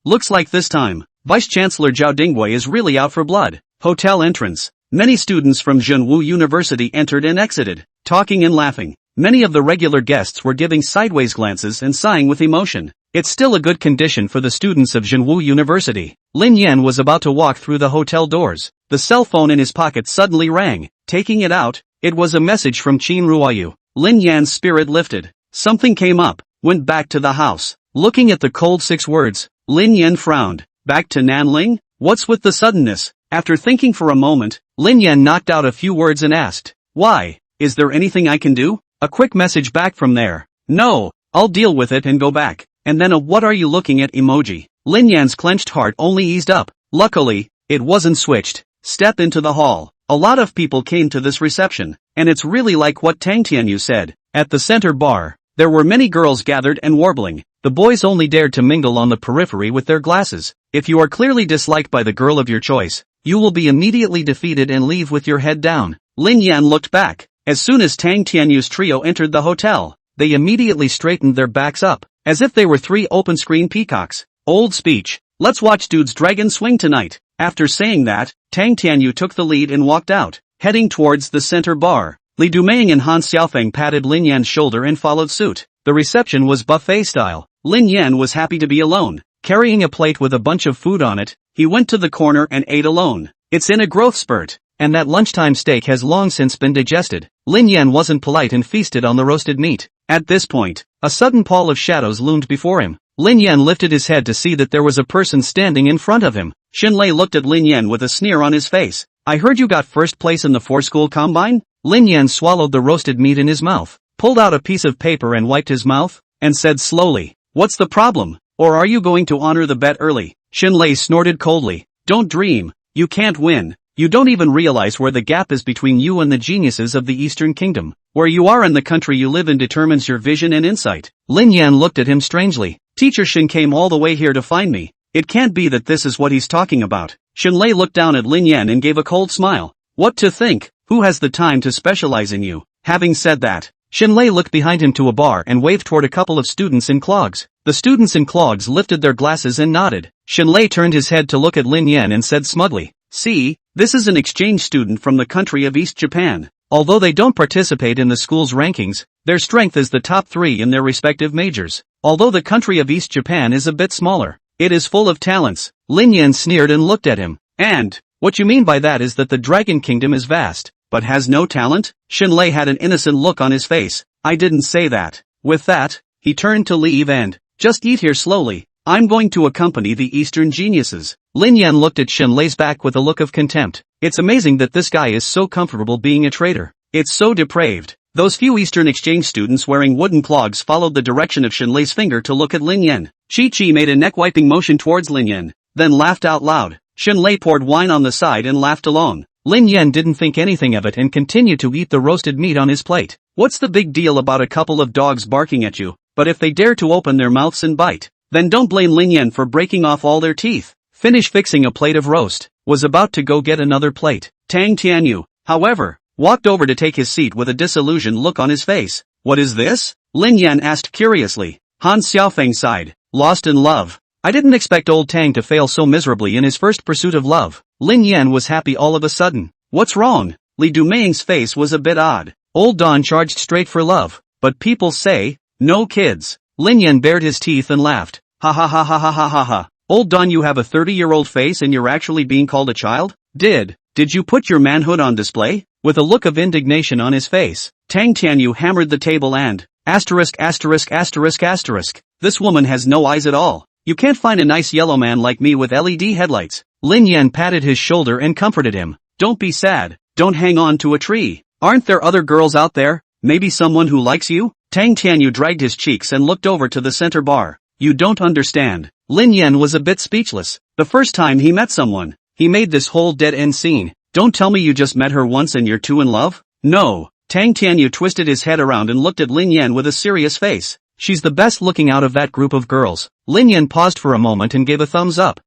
Looks like this time, Vice-Chancellor Zhao Dingwei is really out for blood. Hotel entrance. Many students from Jinwu University entered and exited. talking and laughing. Many of the regular guests were giving sideways glances and sighing with emotion. It's still a good condition for the students of Jinwu University. Lin Yan was about to walk through the hotel doors. The cell phone in his pocket suddenly rang. Taking it out, it was a message from Qin Ruoyu. Lin Yan's spirit lifted. Something came up. Went back to the house. Looking at the cold 6 words, Lin Yan frowned. Back to Nanling? What's with the suddenness? After thinking for a moment, Lin Yan knocked out a few words and asked, why? Is there anything I can do? A quick message back from there. No, I'll deal with it and go back. And then a what are you looking at emoji. Lin Yan's clenched heart only eased up. Luckily, it wasn't switched. Step into the hall. A lot of people came to this reception, and it's really like what Tang Tianyu said. At the center bar, there were many girls gathered and warbling. The boys only dared to mingle on the periphery with their glasses. If you are clearly disliked by the girl of your choice, you will be immediately defeated and leave with your head down. Lin Yan looked back. As soon as Tang Tianyu's trio entered the hotel, they immediately straightened their backs up, as if they were 3 open-screen peacocks. Old speech. Let's watch dude's dragon swing tonight. After saying that, Tang Tianyu took the lead and walked out, heading towards the center bar. Li Dumeng and Han Xiaofeng patted Lin Yan's shoulder and followed suit. The reception was buffet style. Lin Yan was happy to be alone. Carrying a plate with a bunch of food on it, he went to the corner and ate alone. It's in a growth spurt, and that lunchtime steak has long since been digested. Lin Yan wasn't polite and feasted on the roasted meat. At this point, a sudden pall of shadows loomed before him. Lin Yan lifted his head to see that there was a person standing in front of him. Xinlei looked at Lin Yan with a sneer on his face. I heard you got first place in the 4-school combine? Lin Yan swallowed the roasted meat in his mouth, pulled out a piece of paper and wiped his mouth, and said slowly, what's the problem? Or are you going to honor the bet early? Xinlei snorted coldly. Don't dream. You can't win. You don't even realize where the gap is between you and the geniuses of the Eastern Kingdom. Where you are and the country you live in determines your vision and insight. Lin Yan looked at him strangely. Teacher Xin came all the way here to find me. It can't be that this is what he's talking about. Xinlei looked down at Lin Yan and gave a cold smile. What to think? Who has the time to specialize in you? Having said that, Xinlei looked behind him to a bar and waved toward a couple of students in clogs. The students in clogs lifted their glasses and nodded. Xinlei turned his head to look at Lin Yan and said smugly, see, this is an exchange student from the country of East Japan. Although they don't participate in the school's rankings, their strength is the top 3 in their respective majors. Although the country of East Japan is a bit smaller, it is full of talents. Lin Yan sneered and looked at him. And, what you mean by that is that the Dragon Kingdom is vast, but has no talent? Xinlei had an innocent look on his face. I didn't say that. With that, he turned to leave and, just eat here slowly. I'm going to accompany the Eastern geniuses. Lin Yan looked at Xinlei's back with a look of contempt. It's amazing that this guy is so comfortable being a traitor. It's so depraved. Those few Eastern exchange students wearing wooden clogs followed the direction of Xinlei's finger to look at Lin Yan. Chi made a neck-wiping motion towards Lin Yan, then laughed out loud. Xinlei poured wine on the side and laughed along. Lin Yan didn't think anything of it and continued to eat the roasted meat on his plate. What's the big deal about a couple of dogs barking at you? But if they dare to open their mouths and bite, then don't blame Lin Yan for breaking off all their teeth. Finish fixing a plate of roast. Was about to go get another plate. Tang Tianyu, however, walked over to take his seat with a disillusioned look on his face. What is this? Lin Yan asked curiously. Han Xiaofeng sighed. Lost in love. I didn't expect old Tang to fail so miserably in his first pursuit of love. Lin Yan was happy all of a sudden. What's wrong? Li Dumeng's face was a bit odd. Old Don charged straight for love. But people say, no kids. Lin Yan bared his teeth and laughed. Ha ha ha ha ha ha ha ha. Old Don, you have a 30-year-old face and you're actually being called a child? Did you put your manhood on display? With a look of indignation on his face, Tang Tianyu hammered the table and, asterisk asterisk asterisk asterisk, this woman has no eyes at all. You can't find a nice yellow man like me with LED headlights. Lin Yan patted his shoulder and comforted him. Don't be sad, don't hang on to a tree. Aren't there other girls out there? Maybe someone who likes you? Tang Tianyu dragged his cheeks and looked over to the center bar. You don't understand. Lin Yan was a bit speechless. The first time he met someone, he made this whole dead-end scene. Don't tell me you just met her once and you're too in love? No. Tang Tianyu twisted his head around and looked at Lin Yan with a serious face. She's the best looking out of that group of girls. Lin Yan paused for a moment and gave a thumbs up.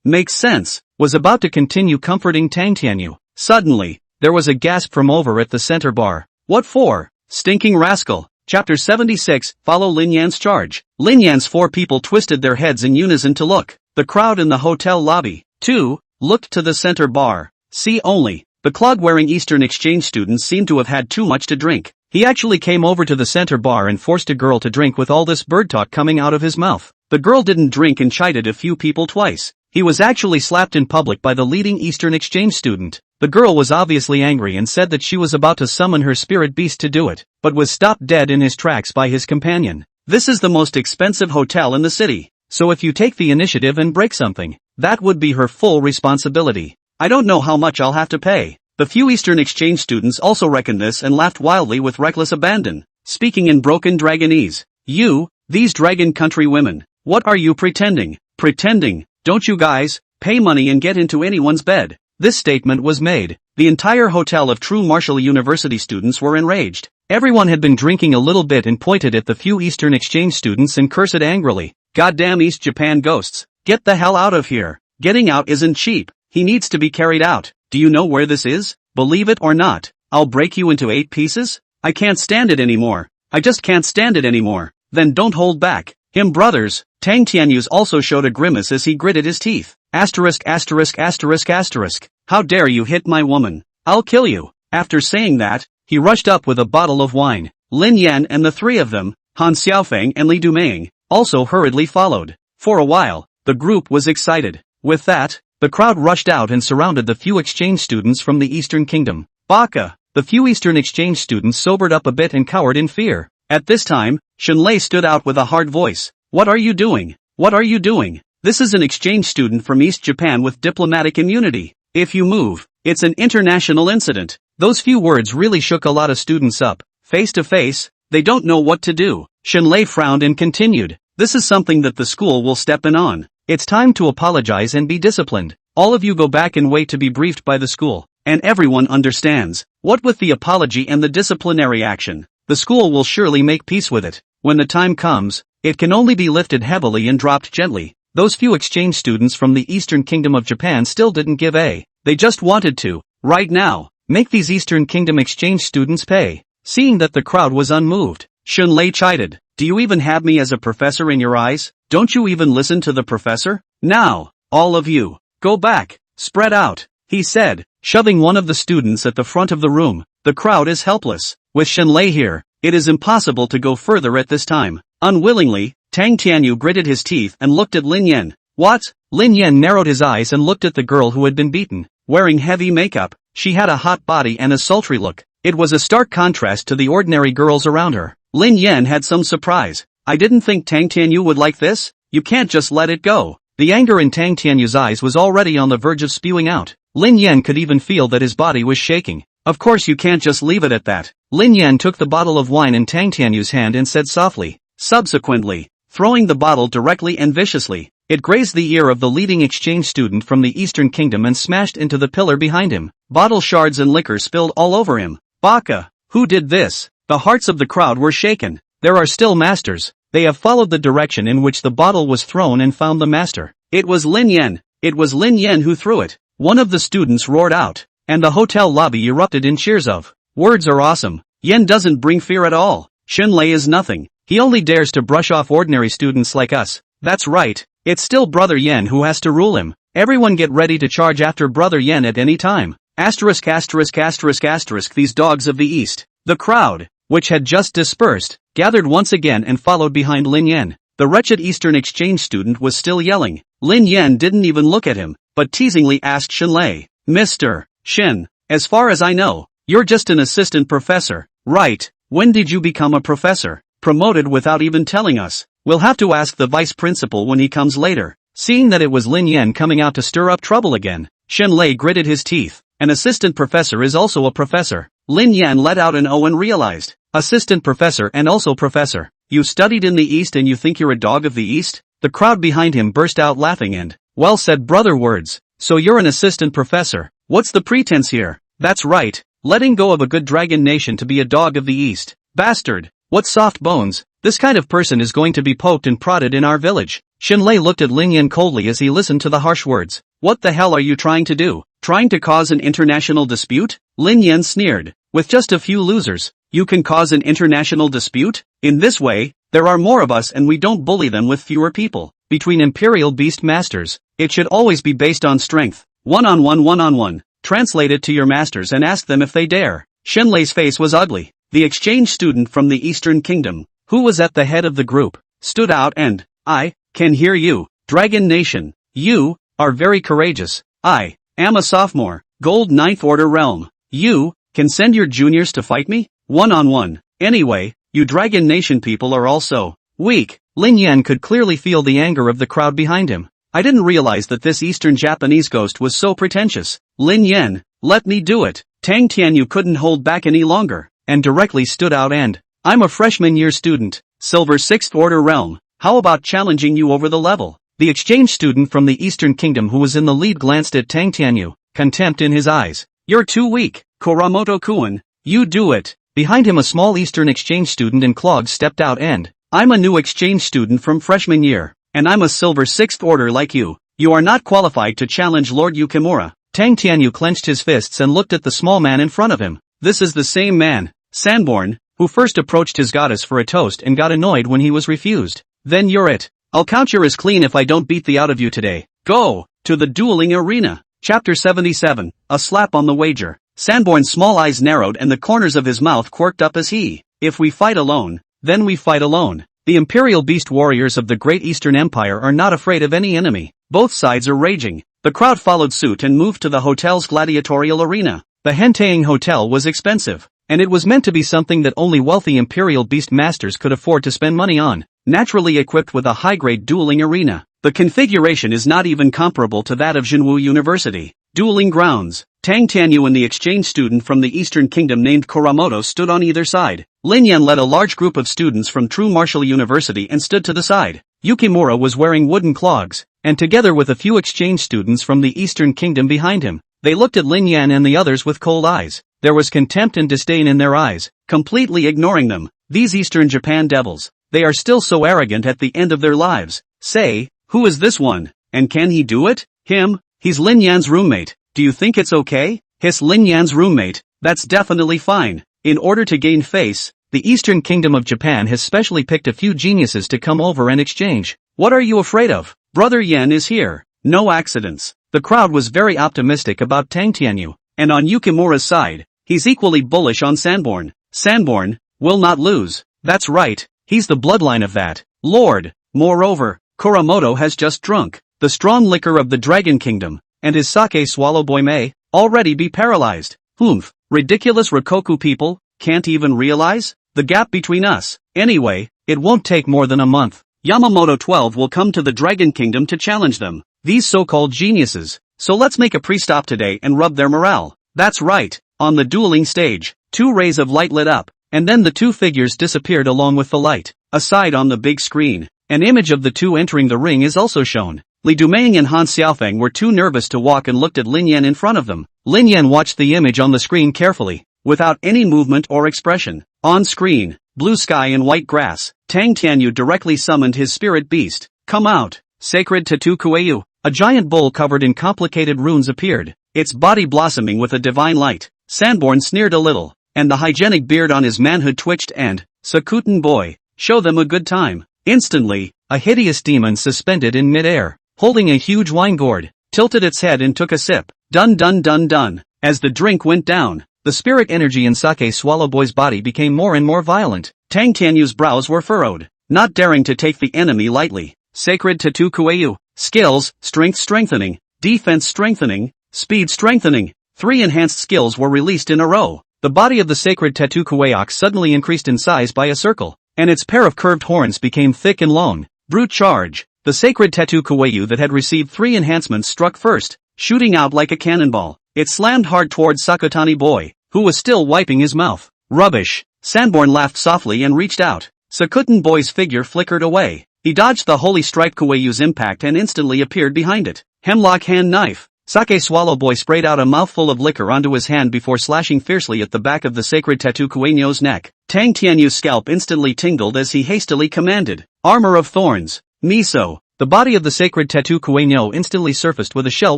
Makes sense. Was about to continue comforting Tang Tianyu. Suddenly, there was a gasp from over at the center bar. What for? Stinking rascal. Chapter 76, Follow Lin Yan's charge. Lin Yan's 4 people twisted their heads in unison to look. The crowd in the hotel lobby, too, looked to the center bar. See only, The clog-wearing Eastern exchange student seemed to have had too much to drink. He actually came over to the center bar and forced a girl to drink with all this bird talk coming out of his mouth. The girl didn't drink and chided a few people twice. He was actually slapped in public by the leading Eastern exchange student. The girl was obviously angry and said that she was about to summon her spirit beast to do it, but was stopped dead in his tracks by his companion. This is the most expensive hotel in the city, so if you take the initiative and break something, that would be her full responsibility. I don't know how much I'll have to pay. The few Eastern exchange students also reckoned this and laughed wildly with reckless abandon, speaking in broken Dragonese. You, these dragon country women, what are you pretending? Pretending, don't you guys, pay money and get into anyone's bed. This statement was made. The entire hotel of true Marshall University students were enraged. Everyone had been drinking a little bit and pointed at the few Eastern exchange students and cursed angrily. Goddamn East Japan ghosts, get the hell out of here. Getting out isn't cheap, he needs to be carried out. Do you know where this is? Believe it or not, I'll break you into 8 pieces? I can't stand it anymore. I just can't stand it anymore. Then don't hold back. Him brothers. Tang Tianyu's also showed a grimace as he gritted his teeth. Asterisk asterisk asterisk asterisk. How dare you hit my woman? I'll kill you. After saying that, he rushed up with a bottle of wine. Lin Yan and the 3 of them, Han Xiaofeng and Li Dumeing, also hurriedly followed. For a while, the group was excited. With that, the crowd rushed out and surrounded the few exchange students from the Eastern Kingdom. Baka! The few Eastern exchange students sobered up a bit and cowered in fear. At this time, Shenlei stood out with a hard voice. What are you doing? What are you doing? This is an exchange student from East Japan with diplomatic immunity. If you move, it's an international incident. Those few words really shook a lot of students up. Face to face, they don't know what to do. Shenlei frowned and continued. This is something that the school will step in on. It's time to apologize and be disciplined. All of you go back and wait to be briefed by the school. And everyone understands. What with the apology and the disciplinary action, the school will surely make peace with it. When the time comes, it can only be lifted heavily and dropped gently. Those few exchange students from the Eastern Kingdom of Japan still didn't give a. They just wanted to, right now, make these Eastern Kingdom exchange students pay. Seeing that the crowd was unmoved, Shunlei chided. Do you even have me as a professor in your eyes? Don't you even listen to the professor? Now, all of you, go back, spread out, he said, shoving one of the students at the front of the room. The crowd is helpless. With Shenlei here, it is impossible to go further at this time. Unwillingly, Tang Tianyu gritted his teeth and looked at Lin Yan. What? Lin Yan narrowed his eyes and looked at the girl who had been beaten. Wearing heavy makeup, she had a hot body and a sultry look. It was a stark contrast to the ordinary girls around her. Lin Yan had some surprise. I didn't think Tang Tianyu would like this. You can't just let it go. The anger in Tang Tianyu's eyes was already on the verge of spewing out. Lin Yan could even feel that his body was shaking. Of course you can't just leave it at that. Lin Yan took the bottle of wine in Tang Tianyu's hand and said softly. Subsequently, throwing the bottle directly and viciously, it grazed the ear of the leading exchange student from the Eastern Kingdom and smashed into the pillar behind him. Bottle shards and liquor spilled all over him. Baka! Who did this? The hearts of the crowd were shaken. There are still masters. They have followed the direction in which the bottle was thrown and found the master. It was Lin Yan. It was Lin Yan who threw it. One of the students roared out, and the hotel lobby erupted in cheers of, words are awesome. Yan doesn't bring fear at all. Shenlei is nothing. He only dares to brush off ordinary students like us. That's right. It's still Brother Yan who has to rule him. Everyone get ready to charge after Brother Yan at any time. Asterisk asterisk asterisk asterisk these dogs of the East. The crowd, which had just dispersed, gathered once again and followed behind Lin Yan. The wretched Eastern exchange student was still yelling. Lin Yan didn't even look at him, but teasingly asked Shenlei. Mr. Shen, as far as I know, you're just an assistant professor, right? When did you become a professor? Promoted without even telling us. We'll have to ask the vice principal when he comes later. Seeing that it was Lin Yan coming out to stir up trouble again, Shenlei gritted his teeth. An assistant professor is also a professor. Lin Yan let out an O and realized. Assistant professor and also professor. You studied in the East and you think you're a dog of the East? The crowd behind him burst out laughing and, well said brother words. So you're an assistant professor. What's the pretense here? That's right. Letting go of a good dragon nation to be a dog of the East. Bastard. What soft bones. This kind of person is going to be poked and prodded in our village. Shenlei looked at Lin Yan coldly as he listened to the harsh words. What the hell are you trying to do? Trying to cause an international dispute? Lin Yan sneered. With just a few losers, you can cause an international dispute? In this way, there are more of us and we don't bully them with fewer people. Between Imperial Beast Masters, it should always be based on strength. One-on-one. translate it to your masters and ask them if they dare. Shenlei's face was ugly. The exchange student from the Eastern Kingdom, who was at the head of the group, stood out and, I can hear you, Dragon Nation. You are very courageous. I am a sophomore, Gold 9th Order Realm. You can send your juniors to fight me? One-on-one. Anyway, you Dragon Nation people are also weak. Lin Yan could clearly feel the anger of the crowd behind him. I didn't realize that this Eastern Japanese ghost was so pretentious. Lin Yan, let me do it. Tang Tianyu couldn't hold back any longer, and directly stood out and, I'm a freshman year student, Silver 6th Order Realm. How about challenging you over the level? The exchange student from the Eastern Kingdom who was in the lead glanced at Tang Tianyu, contempt in his eyes. You're too weak, Kuramoto-kun. You do it. Behind him a small Eastern exchange student in clogs stepped out and, I'm a new exchange student from freshman year, and I'm a Silver 6th Order like you. You are not qualified to challenge Lord Yukimura. Tang Tianyu clenched his fists and looked at the small man in front of him. This is the same man, Sanborn, who first approached his goddess for a toast and got annoyed when he was refused. Then you're it. I'll count your as clean if I don't beat the out of you today. Go to the dueling arena. Chapter 77, A Slap on the Wager. Sanborn's small eyes narrowed and the corners of his mouth quirked up as he, if we fight alone, then we fight alone. The Imperial Beast Warriors of the Great Eastern Empire are not afraid of any enemy. Both sides are raging. The crowd followed suit and moved to the hotel's gladiatorial arena. The Henteing Hotel was expensive, and it was meant to be something that only wealthy Imperial Beast Masters could afford to spend money on. Naturally equipped with a high-grade dueling arena, the configuration is not even comparable to that of Jinwu University. Dueling grounds. Tang Tianyu and the exchange student from the Eastern Kingdom named Kuramoto stood on either side. Lin Yan led a large group of students from True Martial University and stood to the side. Yukimura was wearing wooden clogs, and together with a few exchange students from the Eastern Kingdom behind him, they looked at Lin Yan and the others with cold eyes. There was contempt and disdain in their eyes, completely ignoring them. These Eastern Japan devils. They are still so arrogant at the end of their lives. Say, who is this one? And can he do it? Him? He's Lin Yan's roommate. Do you think it's okay? Hiss Lin Yan's roommate. That's definitely fine. In order to gain face, the Eastern Kingdom of Japan has specially picked a few geniuses to come over and exchange. What are you afraid of? Brother Yan is here. No accidents. The crowd was very optimistic about Tang Tianyu, and on Yukimura's side, he's equally bullish on Sanborn. Sanborn will not lose. That's right. He's the bloodline of that lord. Moreover, Kuramoto has just drunk the strong liquor of the Dragon Kingdom, and his sake swallow boy may already be paralyzed. Humph, ridiculous Rikoku people, can't even realize the gap between us. Anyway, it won't take more than a month. Yamamoto 12 will come to the Dragon Kingdom to challenge them, these so-called geniuses. So let's make a pre-stop today and rub their morale. That's right. On the dueling stage, two rays of light lit up, and then the two figures disappeared along with the light. Aside on the big screen, an image of the two entering the ring is also shown. Li Dumeng and Han Xiaofeng were too nervous to walk and looked at Lin Yan in front of them. Lin Yan watched the image on the screen carefully, without any movement or expression. On screen, blue sky and white grass. Tang Tianyu directly summoned his spirit beast. Come out, sacred Tatu Kueyu. A giant bull covered in complicated runes appeared, its body blossoming with a divine light. Sanborn sneered a little, and the hygienic beard on his manhood twitched and, Sakuten boy, show them a good time. Instantly, a hideous demon suspended in mid-air, holding a huge wine gourd, tilted its head and took a sip. Dun dun dun dun. As the drink went down, the spirit energy in Sake Swallow Boy's body became more and more violent. Tang Tianyu's brows were furrowed, not daring to take the enemy lightly. Sacred Tatu Kueyu. Skills, strength strengthening, defense strengthening, speed strengthening. 3 enhanced skills were released in a row. The body of the sacred Tatu Kueyak suddenly increased in size by a circle, and its pair of curved horns became thick and long. Brute charge. The sacred Tatu Kueyu that had received 3 enhancements struck first, shooting out like a cannonball. It slammed hard towards Sakutani boy, who was still wiping his mouth. Rubbish. Sanborn laughed softly and reached out. Sakuten boy's figure flickered away. He dodged the holy stripe Kueyu's impact and instantly appeared behind it. Hemlock hand knife. Sake Swallow Boy sprayed out a mouthful of liquor onto his hand before slashing fiercely at the back of the sacred Tatu Kuenyo's neck. Tang Tianyu's scalp instantly tingled as he hastily commanded, Armor of Thorns. Miso. The body of the sacred Tatu Kuenyo instantly surfaced with a shell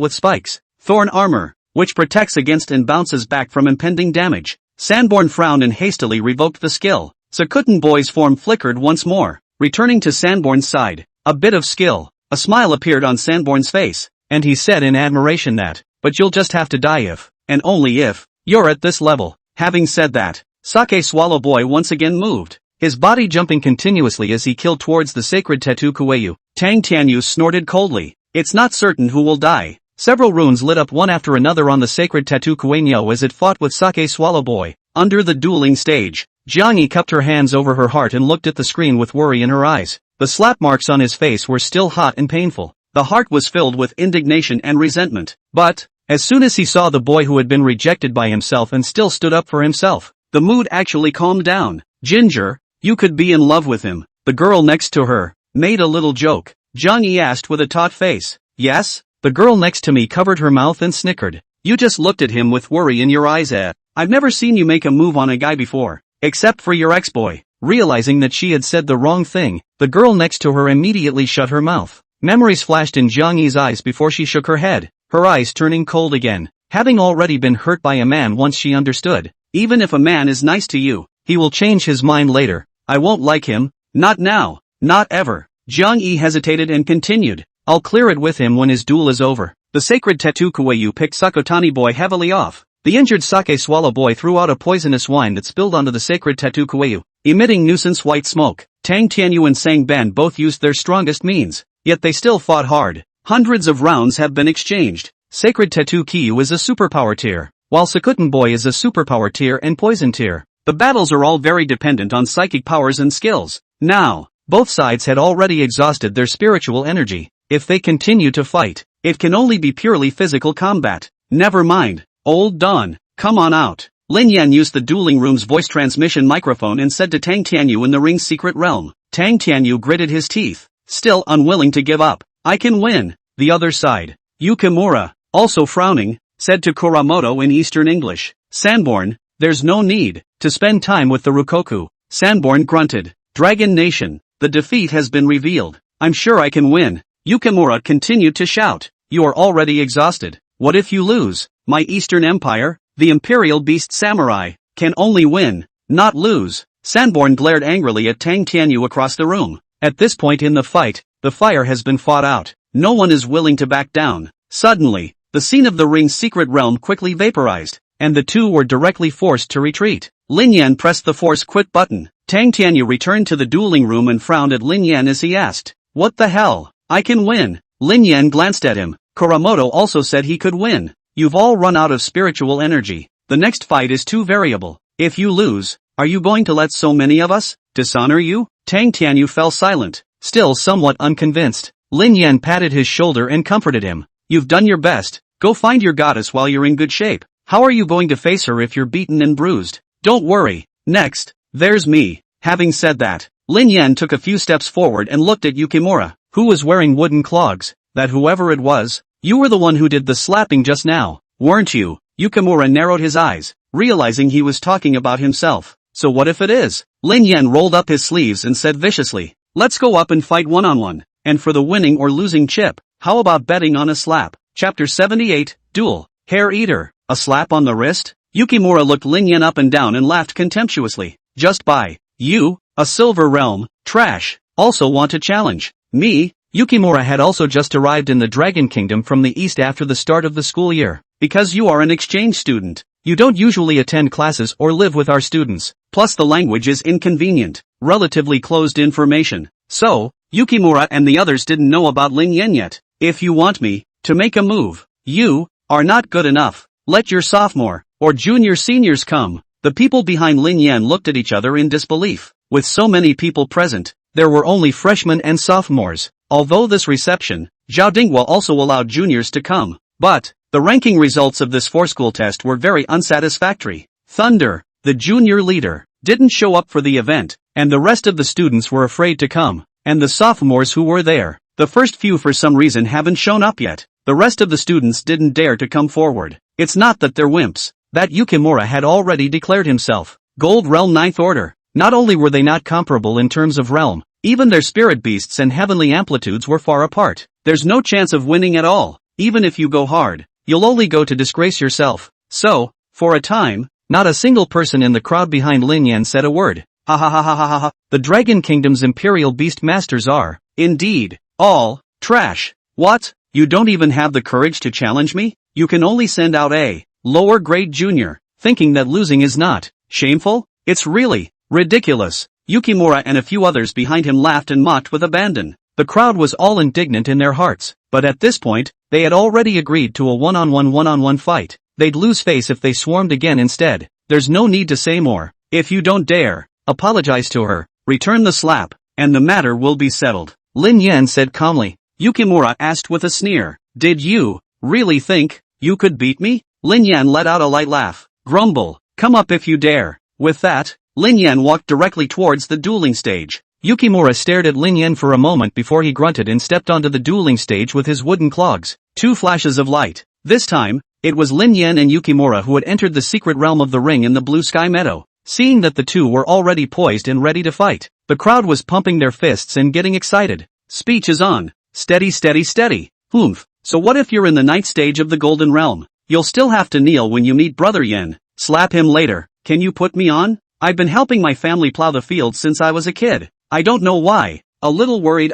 with spikes. Thorn armor, which protects against and bounces back from impending damage. Sanborn frowned and hastily revoked the skill. Sakuten Boy's form flickered once more, returning to Sanborn's side. A bit of skill. A smile appeared on Sanborn's face, and he said in admiration that, but you'll just have to die if and only if, you're at this level. Having said that, Sake Swallow Boy once again moved, his body jumping continuously as he killed towards the sacred tattoo Kueyu. Tang Tianyu snorted coldly. It's not certain who will die. Several runes lit up one after another on the sacred tattoo Kueyu as it fought with Sake Swallow Boy. Under the dueling stage, Jiang Yi cupped her hands over her heart and looked at the screen with worry in her eyes. The slap marks on his face were still hot and painful. The heart was filled with indignation and resentment. But, as soon as he saw the boy who had been rejected by himself and still stood up for himself, the mood actually calmed down. Ginger, you could be in love with him. The girl next to her made a little joke. Jiang Yi asked with a taut face. Yes? The girl next to me covered her mouth and snickered. You just looked at him with worry in your eyes. I've never seen you make a move on a guy before, except for your ex-boy. Realizing that she had said the wrong thing, the girl next to her immediately shut her mouth. Memories flashed in Jiang Yi's eyes before she shook her head, her eyes turning cold again. Having already been hurt by a man once, she understood. Even if a man is nice to you, he will change his mind later. I won't like him. Not now. Not ever. Jiang Yi hesitated and continued. I'll clear it with him when his duel is over. The sacred tattoo Kueyu picked Sakotani Boy heavily off. The injured Sake Swallow Boy threw out a poisonous wine that spilled onto the sacred tattoo Kueyu, emitting nuisance white smoke. Tang Tianyu and Sang Ban both used their strongest means, yet they still fought hard. Hundreds of rounds have been exchanged. Sacred tattoo Kyu is a superpower tier, while Sakutan Boy is a superpower tier and poison tier. The battles are all very dependent on psychic powers and skills. Now, both sides had already exhausted their spiritual energy. If they continue to fight, it can only be purely physical combat. Never mind, Old Don, come on out. Lin Yan used the dueling room's voice transmission microphone and said to Tang Tianyu in the ring's secret realm. Tang Tianyu gritted his teeth, still unwilling to give up. I can win. The other side, Yukimura, also frowning, said to Kuramoto in Eastern English. Sanborn, there's no need to spend time with the Rukoku. Sanborn grunted. Dragon Nation, the defeat has been revealed. I'm sure I can win. Yukimura continued to shout. You are already exhausted. What if you lose? My Eastern Empire, the Imperial Beast Samurai, can only win, not lose. Sanborn glared angrily at Tang Tianyu across the room. At this point in the fight, the fire has been fought out. No one is willing to back down. Suddenly, the scene of the ring's secret realm quickly vaporized, and the two were directly forced to retreat. Lin Yan pressed the force quit button. Tang Tianyu returned to the dueling room and frowned at Lin Yan as he asked, what the hell? I can win. Lin Yan glanced at him. Kuramoto also said he could win. You've all run out of spiritual energy. The next fight is too variable. If you lose, are you going to let so many of us dishonor you? Tang Tianyu fell silent, still somewhat unconvinced. Lin Yan patted his shoulder and comforted him. You've done your best. Go find your goddess while you're in good shape. How are you going to face her if you're beaten and bruised? Don't worry. Next, there's me. Having said that, Lin Yan took a few steps forward and looked at Yukimura, who was wearing wooden clogs. That whoever it was, you were the one who did the slapping just now, weren't you? Yukimura narrowed his eyes, realizing he was talking about himself. So what if it is? Lin Yan rolled up his sleeves and said viciously, let's go up and fight one-on-one, and for the winning or losing chip, how about betting on a slap? Chapter 78, Duel. Hair Eater. A slap on the wrist? Yukimura looked Lin Yan up and down and laughed contemptuously. Just by, you, a silver realm, trash, also want to challenge me? Yukimura had also just arrived in the Dragon Kingdom from the east after the start of the school year. Because you are an exchange student, you don't usually attend classes or live with our students, plus the language is inconvenient, relatively closed information. So, Yukimura and the others didn't know about Lin Yan yet. If you want me to make a move, you are not good enough. Let your sophomore or junior seniors come. The people behind Lin Yan looked at each other in disbelief. With so many people present, there were only freshmen and sophomores. Although this reception, Zhao Dingwa also allowed juniors to come. But, the ranking results of this four-school test were very unsatisfactory. Thunder, the junior leader, didn't show up for the event, and the rest of the students were afraid to come. And the sophomores who were there, the first few for some reason haven't shown up yet. The rest of the students didn't dare to come forward. It's not that they're wimps. That Yukimura had already declared himself Gold Realm Ninth Order. Not only were they not comparable in terms of realm, even their spirit beasts and heavenly amplitudes were far apart. There's no chance of winning at all. Even if you go hard, you'll only go to disgrace yourself. So, for a time, not a single person in the crowd behind Lin Yan said a word. Ha ha ha ha ha ha ha. The Dragon Kingdom's Imperial Beast Masters are, indeed, all trash. What? You don't even have the courage to challenge me? You can only send out a lower grade junior, thinking that losing is not shameful. It's really ridiculous. Yukimura and a few others behind him laughed and mocked with abandon. The crowd was all indignant in their hearts, but at this point, they had already agreed to a one-on-one fight. They'd lose face if they swarmed again instead. There's no need to say more. If you don't dare, apologize to her, return the slap, and the matter will be settled. Lin Yan said calmly. Yukimura asked with a sneer, did you really think you could beat me? Lin Yan let out a light laugh. Grumble, come up if you dare. With that, Lin Yan walked directly towards the dueling stage. Yukimura stared at Lin Yan for a moment before he grunted and stepped onto the dueling stage with his wooden clogs. Two flashes of light. This time, it was Lin Yan and Yukimura who had entered the secret realm of the ring in the blue sky meadow. Seeing that the two were already poised and ready to fight, the crowd was pumping their fists and getting excited. Speech is on. Steady, steady, steady. Oomph. So what if you're in the ninth stage of the Golden Realm? You'll still have to kneel when you meet Brother Yen. Slap him later. Can you put me on? I've been helping my family plow the fields since I was a kid. I don't know why. A little worried.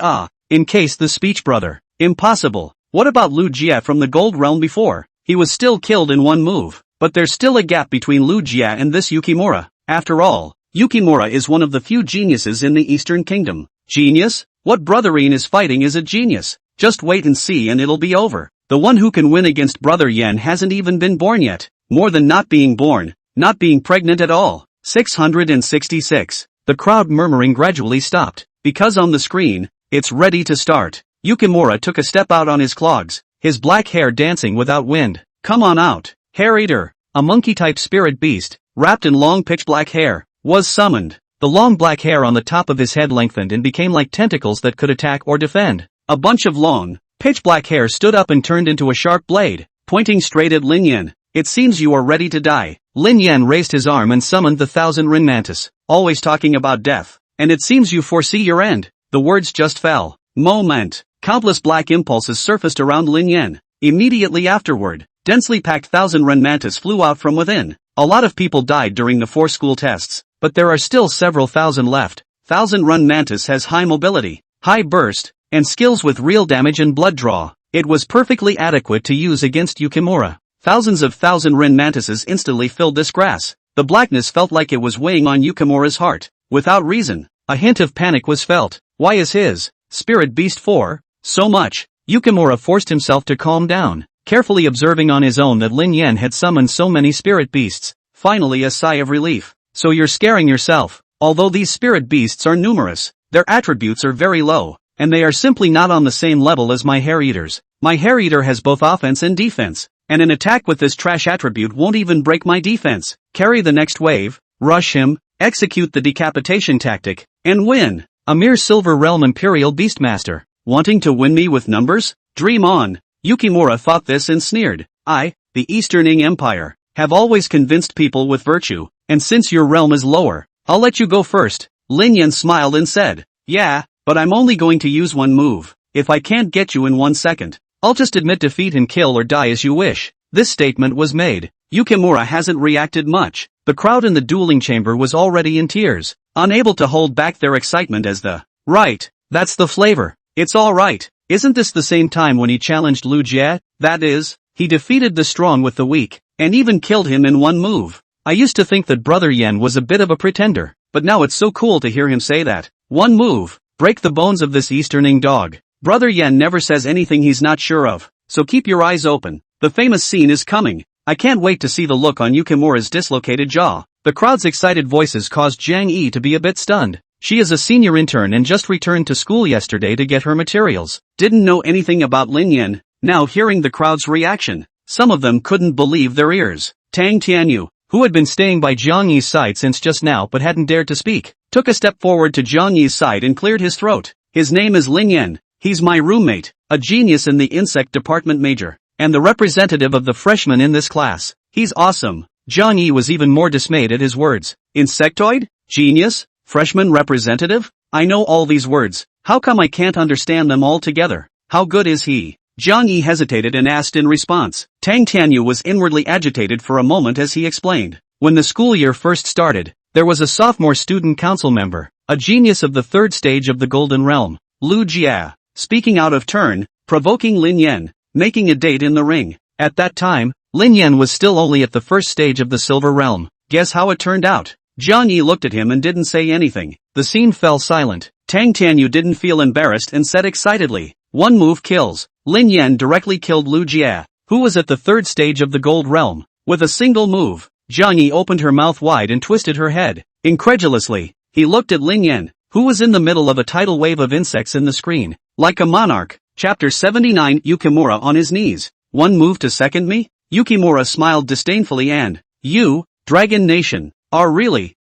In case the speech brother. Impossible. What about Lu Jia from the Gold Realm before? He was still killed in one move. But there's still a gap between Lu Jia and this Yukimura. After all, Yukimura is one of the few geniuses in the Eastern Kingdom. Genius? What Brother Yen is fighting is a genius. Just wait and see and it'll be over. The one who can win against Brother Yen hasn't even been born yet. More than not being born, not being pregnant at all. 666. The crowd murmuring gradually stopped, because on the screen, it's ready to start. Yukimura took a step out on his clogs, his black hair dancing without wind. Come on out. Hair Eater, a monkey-type spirit beast, wrapped in long pitch black hair, was summoned. The long black hair on the top of his head lengthened and became like tentacles that could attack or defend. A bunch of long, pitch black hair stood up and turned into a sharp blade, pointing straight at Lin Yan. It seems you are ready to die. Lin Yan raised his arm and summoned the 1,000 Rin Mantis, always talking about death. And it seems you foresee your end. The words just fell. Moment. Countless black impulses surfaced around Lin Yan. Immediately afterward, densely packed 1,000 Ren Mantis flew out from within. A lot of people died during the 4 school tests, but there are still several thousand left. 1,000 Ren Mantis has high mobility, high burst, and skills with real damage and blood draw. It was perfectly adequate to use against Yukimura. Thousands of 1,000 Ren Mantises instantly filled this grass. The blackness felt like it was weighing on Yukimura's heart. Without reason, a hint of panic was felt. Why is his spirit beast for so much? Yukimura forced himself to calm down, carefully observing on his own that Lin Yan had summoned so many spirit beasts. Finally a sigh of relief. So you're scaring yourself. Although these spirit beasts are numerous, their attributes are very low, and they are simply not on the same level as my hair eaters. My hair eater has both offense and defense, and an attack with this trash attribute won't even break my defense. Carry the next wave, rush him, execute the decapitation tactic, and win. A mere Silver Realm Imperial Beastmaster, wanting to win me with numbers? Dream on. Yukimura thought this and sneered. I, the Eastern Ing Empire, have always convinced people with virtue, and since your realm is lower, I'll let you go first. Lin Yan smiled and said, yeah, but I'm only going to use one move. If I can't get you in 1 second, I'll just admit defeat and kill or die as you wish. This statement was made. Yukimura hasn't reacted much. The crowd in the dueling chamber was already in tears, unable to hold back their excitement as the, right, that's the flavor. It's alright. Isn't this the same time when he challenged Lu Jie? That is, he defeated the strong with the weak, and even killed him in one move. I used to think that Brother Yen was a bit of a pretender, but now it's so cool to hear him say that. One move, break the bones of this Easterning dog. Brother Yen never says anything he's not sure of, so keep your eyes open. The famous scene is coming. I can't wait to see the look on Yukimura's dislocated jaw. The crowd's excited voices caused Jiang Yi to be a bit stunned. She is a senior intern and just returned to school yesterday to get her materials. Didn't know anything about Lin Yan. Now hearing the crowd's reaction, some of them couldn't believe their ears. Tang Tianyu, who had been staying by Jiang Yi's side since just now but hadn't dared to speak, took a step forward to Jiang Yi's side and cleared his throat. His name is Lin Yan. He's my roommate, a genius in the insect department major, and the representative of the freshmen in this class. He's awesome. Jiang Yi was even more dismayed at his words. Insectoid? Genius? Freshman representative? I know all these words. How come I can't understand them all together? How good is he? Jiang Yi hesitated and asked in response. Tang Tianyu was inwardly agitated for a moment as he explained. When the school year first started, there was a sophomore student council member, a genius of the 3rd stage of the Golden Realm, Lu Jia, speaking out of turn, provoking Lin Yan, making a date in the ring. At that time, Lin Yan was still only at the first stage of the Silver Realm. Guess how it turned out? Jiang Yi looked at him and didn't say anything. The scene fell silent. Tang Tianyu didn't feel embarrassed and said excitedly, "One move kills." Lin Yan directly killed Lu Jia, who was at the third stage of the Gold Realm. With a single move, Jiang Yi opened her mouth wide and twisted her head. Incredulously, he looked at Lin Yan, who was in the middle of a tidal wave of insects in the screen. Like a monarch. Chapter 79. Yukimura on his knees. One move to second me? Yukimura smiled disdainfully and, "You, Dragon Nation, are really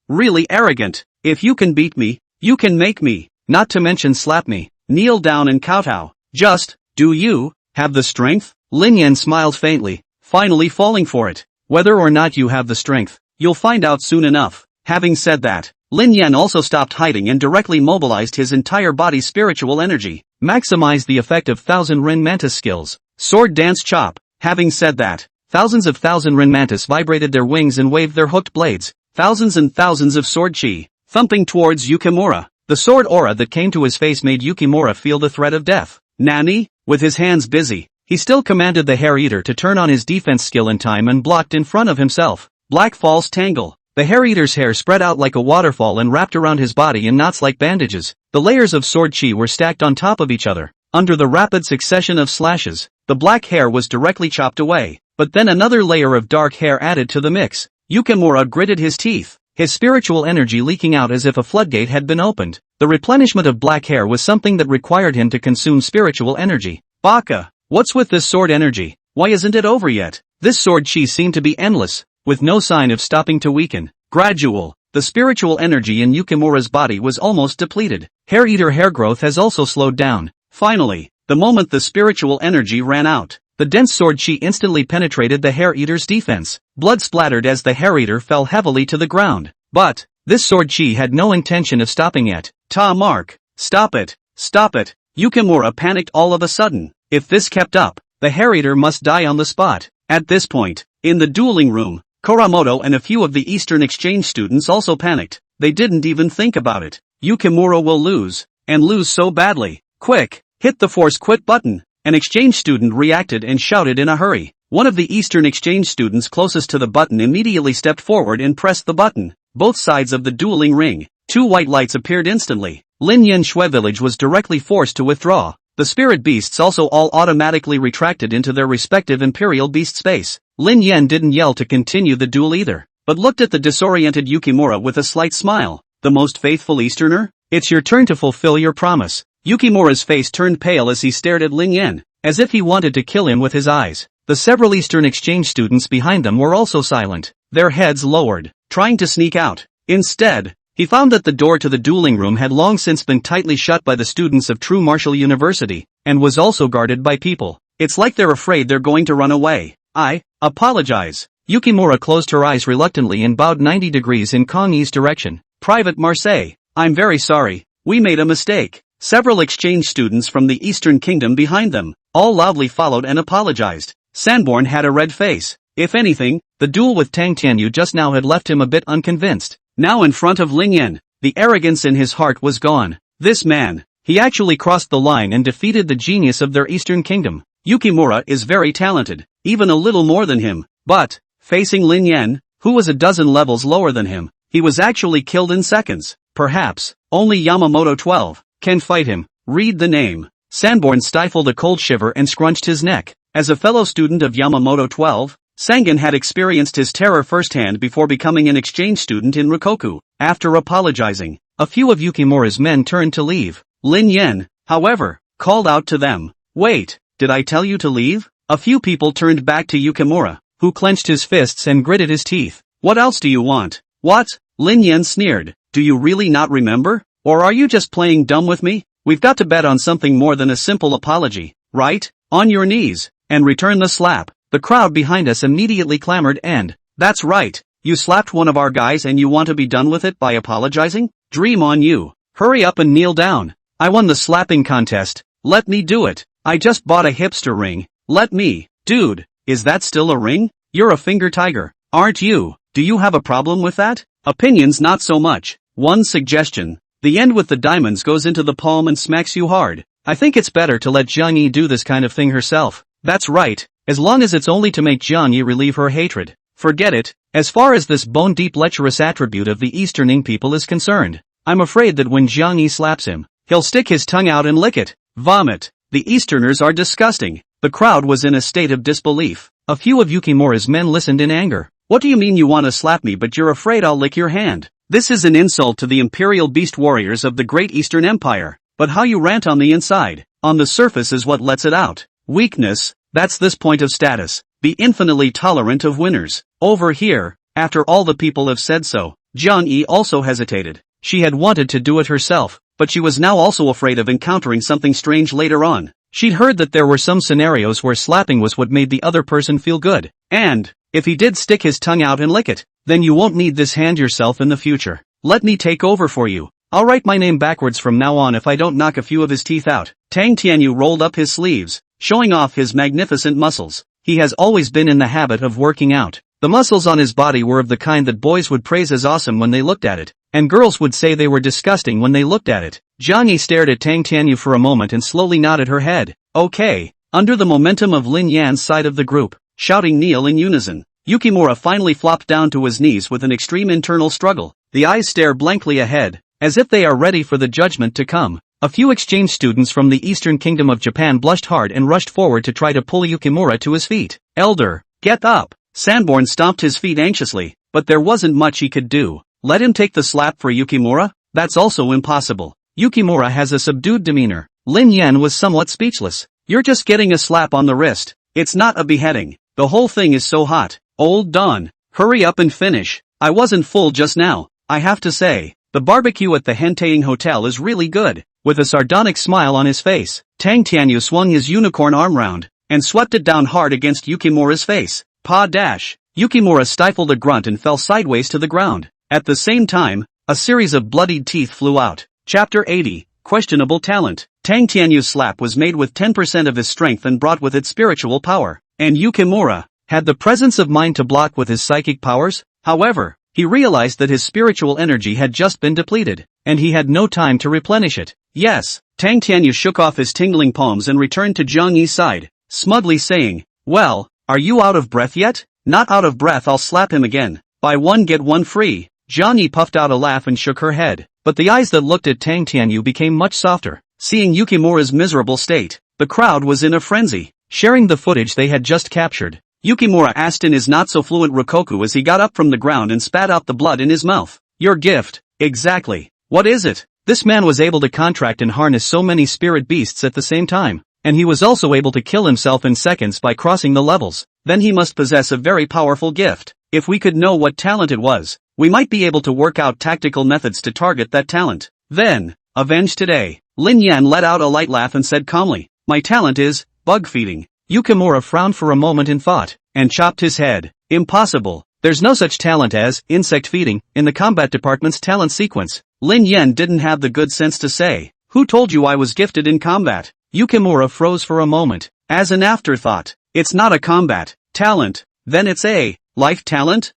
arrogant. If you can beat me, you can make me, not to mention slap me, kneel down and kowtow. Just, do you have the strength?" Lin Yan smiled faintly, finally falling for it. "Whether or not you have the strength, you'll find out soon enough." Having said that, Lin Yan also stopped hiding and directly mobilized his entire body's spiritual energy, maximized the effect of Thousand Rin Mantis skills. Sword Dance Chop. Having said that, thousands of Thousand Rin Mantis vibrated their wings and waved their hooked blades, thousands and thousands of sword chi, thumping towards Yukimura. The sword aura that came to his face made Yukimura feel the threat of death. Nani? With his hands busy, he still commanded the Hair Eater to turn on his defense skill in time and blocked in front of himself. Black False Tangle. The Hair Eater's hair spread out like a waterfall and wrapped around his body in knots like bandages. The layers of sword chi were stacked on top of each other. Under the rapid succession of slashes, the black hair was directly chopped away. But then another layer of dark hair added to the mix. Yukimura gritted his teeth, his spiritual energy leaking out as if a floodgate had been opened. The replenishment of black hair was something that required him to consume spiritual energy. Baka, what's with this sword energy? Why isn't it over yet? This sword chi seemed to be endless, with no sign of stopping to weaken. Gradual, the spiritual energy in Yukimura's body was almost depleted. Hair Eater hair growth has also slowed down. Finally, the moment the spiritual energy ran out, the dense sword chi instantly penetrated the Hair Eater's defense. Blood splattered as the Hair Eater fell heavily to the ground. But this sword chi had no intention of stopping yet. Mark, stop it, stop it. Yukimura panicked all of a sudden. If this kept up, the Hair Eater must die on the spot. At this point, in the dueling room, Kuramoto and a few of the Eastern Exchange students also panicked. They didn't even think about it. Yukimura will lose, and lose so badly. Quick, hit the force quit button. An exchange student reacted and shouted in a hurry. One of the Eastern Exchange students closest to the button immediately stepped forward and pressed the button. Both sides of the dueling ring, two white lights appeared instantly. Lin Yan Shui village was directly forced to withdraw. The spirit beasts also all automatically retracted into their respective imperial beast space. Lin Yan didn't yell to continue the duel either, but looked at the disoriented Yukimura with a slight smile. "The most faithful Easterner? It's your turn to fulfill your promise." Yukimura's face turned pale as he stared at Lin Yan, as if he wanted to kill him with his eyes. The several Eastern Exchange students behind them were also silent, their heads lowered, trying to sneak out. Instead, he found that the door to the dueling room had long since been tightly shut by the students of True Martial University, and was also guarded by people. It's like they're afraid they're going to run away. "I apologize." Yukimura closed her eyes reluctantly and bowed 90 degrees in Kong Yi's direction. "Private Marseille, I'm very sorry, we made a mistake." Several exchange students from the Eastern Kingdom behind them, all loudly followed and apologized. Sanborn had a red face. If anything, the duel with Tang Tianyu just now had left him a bit unconvinced. Now in front of Lin Yan, the arrogance in his heart was gone. This man, he actually crossed the line and defeated the genius of their Eastern Kingdom. Yukimura is very talented, even a little more than him. But, facing Lin Yan, who was a dozen levels lower than him, he was actually killed in seconds. Perhaps, only Yamamoto 12 can fight him. Read the name. Sanborn stifled a cold shiver and scrunched his neck. As a fellow student of Yamamoto 12, Sangan had experienced his terror firsthand before becoming an exchange student in Rikoku. After apologizing, a few of Yukimura's men turned to leave. Lin Yan, however, called out to them, "Wait, did I tell you to leave?" A few people turned back to Yukimura, who clenched his fists and gritted his teeth. "What else do you want?" "What?" Lin Yan sneered. "Do you really not remember? Or are you just playing dumb with me? We've got to bet on something more than a simple apology, right? On your knees, and return the slap." The crowd behind us immediately clamored and, "That's right, you slapped one of our guys and you want to be done with it by apologizing? Dream on you. Hurry up and kneel down. I won the slapping contest, let me do it. I just bought a hipster ring, let me." "Dude, is that still a ring? You're a finger tiger, aren't you? Do you have a problem with that?" "Opinions not so much. One suggestion. The end with the diamonds goes into the palm and smacks you hard. I think it's better to let Jiang Yi do this kind of thing herself." "That's right, as long as it's only to make Jiang Yi relieve her hatred. Forget it. As far as this bone-deep lecherous attribute of the Eastern people is concerned, I'm afraid that when Jiang Yi slaps him, he'll stick his tongue out and lick it. Vomit. The Easterners are disgusting. The crowd was in a state of disbelief. A few of Yukimura's men listened in anger. What do you mean you want to slap me but you're afraid I'll lick your hand? This is an insult to the Imperial Beast Warriors of the Great Eastern Empire. But how you rant on the inside, on the surface is what lets it out. Weakness, that's this point of status. Be infinitely tolerant of winners. Over here, after all the people have said so. Jiang Yi also hesitated. She had wanted to do it herself, but she was now also afraid of encountering something strange later on. She'd heard that there were some scenarios where slapping was what made the other person feel good. And, if he did stick his tongue out and lick it, then you won't need this hand yourself in the future. Let me take over for you. I'll write my name backwards from now on if I don't knock a few of his teeth out. Tang Tianyu rolled up his sleeves, showing off his magnificent muscles. He has always been in the habit of working out. The muscles on his body were of the kind that boys would praise as awesome when they looked at it, and girls would say they were disgusting when they looked at it. Jiang Yi stared at Tang Tianyu for a moment and slowly nodded her head. Okay. Under the momentum of Lin Yan's side of the group, shouting kneel in unison, Yukimura finally flopped down to his knees with an extreme internal struggle. The eyes stare blankly ahead, as if they are ready for the judgment to come. A few exchange students from the Eastern Kingdom of Japan blushed hard and rushed forward to try to pull Yukimura to his feet. Elder, get up! Sanborn stomped his feet anxiously, but there wasn't much he could do. Let him take the slap for Yukimura? That's also impossible. Yukimura has a subdued demeanor. Lin Yan was somewhat speechless. You're just getting a slap on the wrist. It's not a beheading. The whole thing is so hot. Old Don, hurry up and finish. I wasn't full just now. I have to say, the barbecue at the Hentaying Hotel is really good. With a sardonic smile on his face, Tang Tianyu swung his unicorn arm round, and swept it down hard against Yukimura's face. Pa dash! Yukimura stifled a grunt and fell sideways to the ground. At the same time, a series of bloodied teeth flew out. Chapter 80, Questionable Talent. Tang Tianyu's slap was made with 10% of his strength and brought with it spiritual power. And Yukimura had the presence of mind to block with his psychic powers. However, he realized that his spiritual energy had just been depleted, and he had no time to replenish it. Yes, Tang Tianyu shook off his tingling palms and returned to Jiang Yi's side, smugly saying, well, are you out of breath yet? Not out of breath, I'll slap him again. Buy one get one free. Jiang Yi puffed out a laugh and shook her head, but the eyes that looked at Tang Tianyu became much softer. Seeing Yukimura's miserable state, the crowd was in a frenzy. Sharing the footage they had just captured, Yukimura asked in his not-so-fluent Rikoku as he got up from the ground and spat out the blood in his mouth. Your gift. Exactly. What is it? This man was able to contract and harness so many spirit beasts at the same time, and he was also able to kill himself in seconds by crossing the levels. Then he must possess a very powerful gift. If we could know what talent it was, we might be able to work out tactical methods to target that talent. Then, avenge today. Lin Yan let out a light laugh and said calmly, my talent is bug feeding. Yukimura frowned for a moment in thought, and chopped his head. Impossible. There's no such talent as insect feeding in the combat department's talent sequence. Lin Yan didn't have the good sense to say, who told you I was gifted in combat? Yukimura froze for a moment. As an afterthought, it's not a combat talent, then it's a life talent?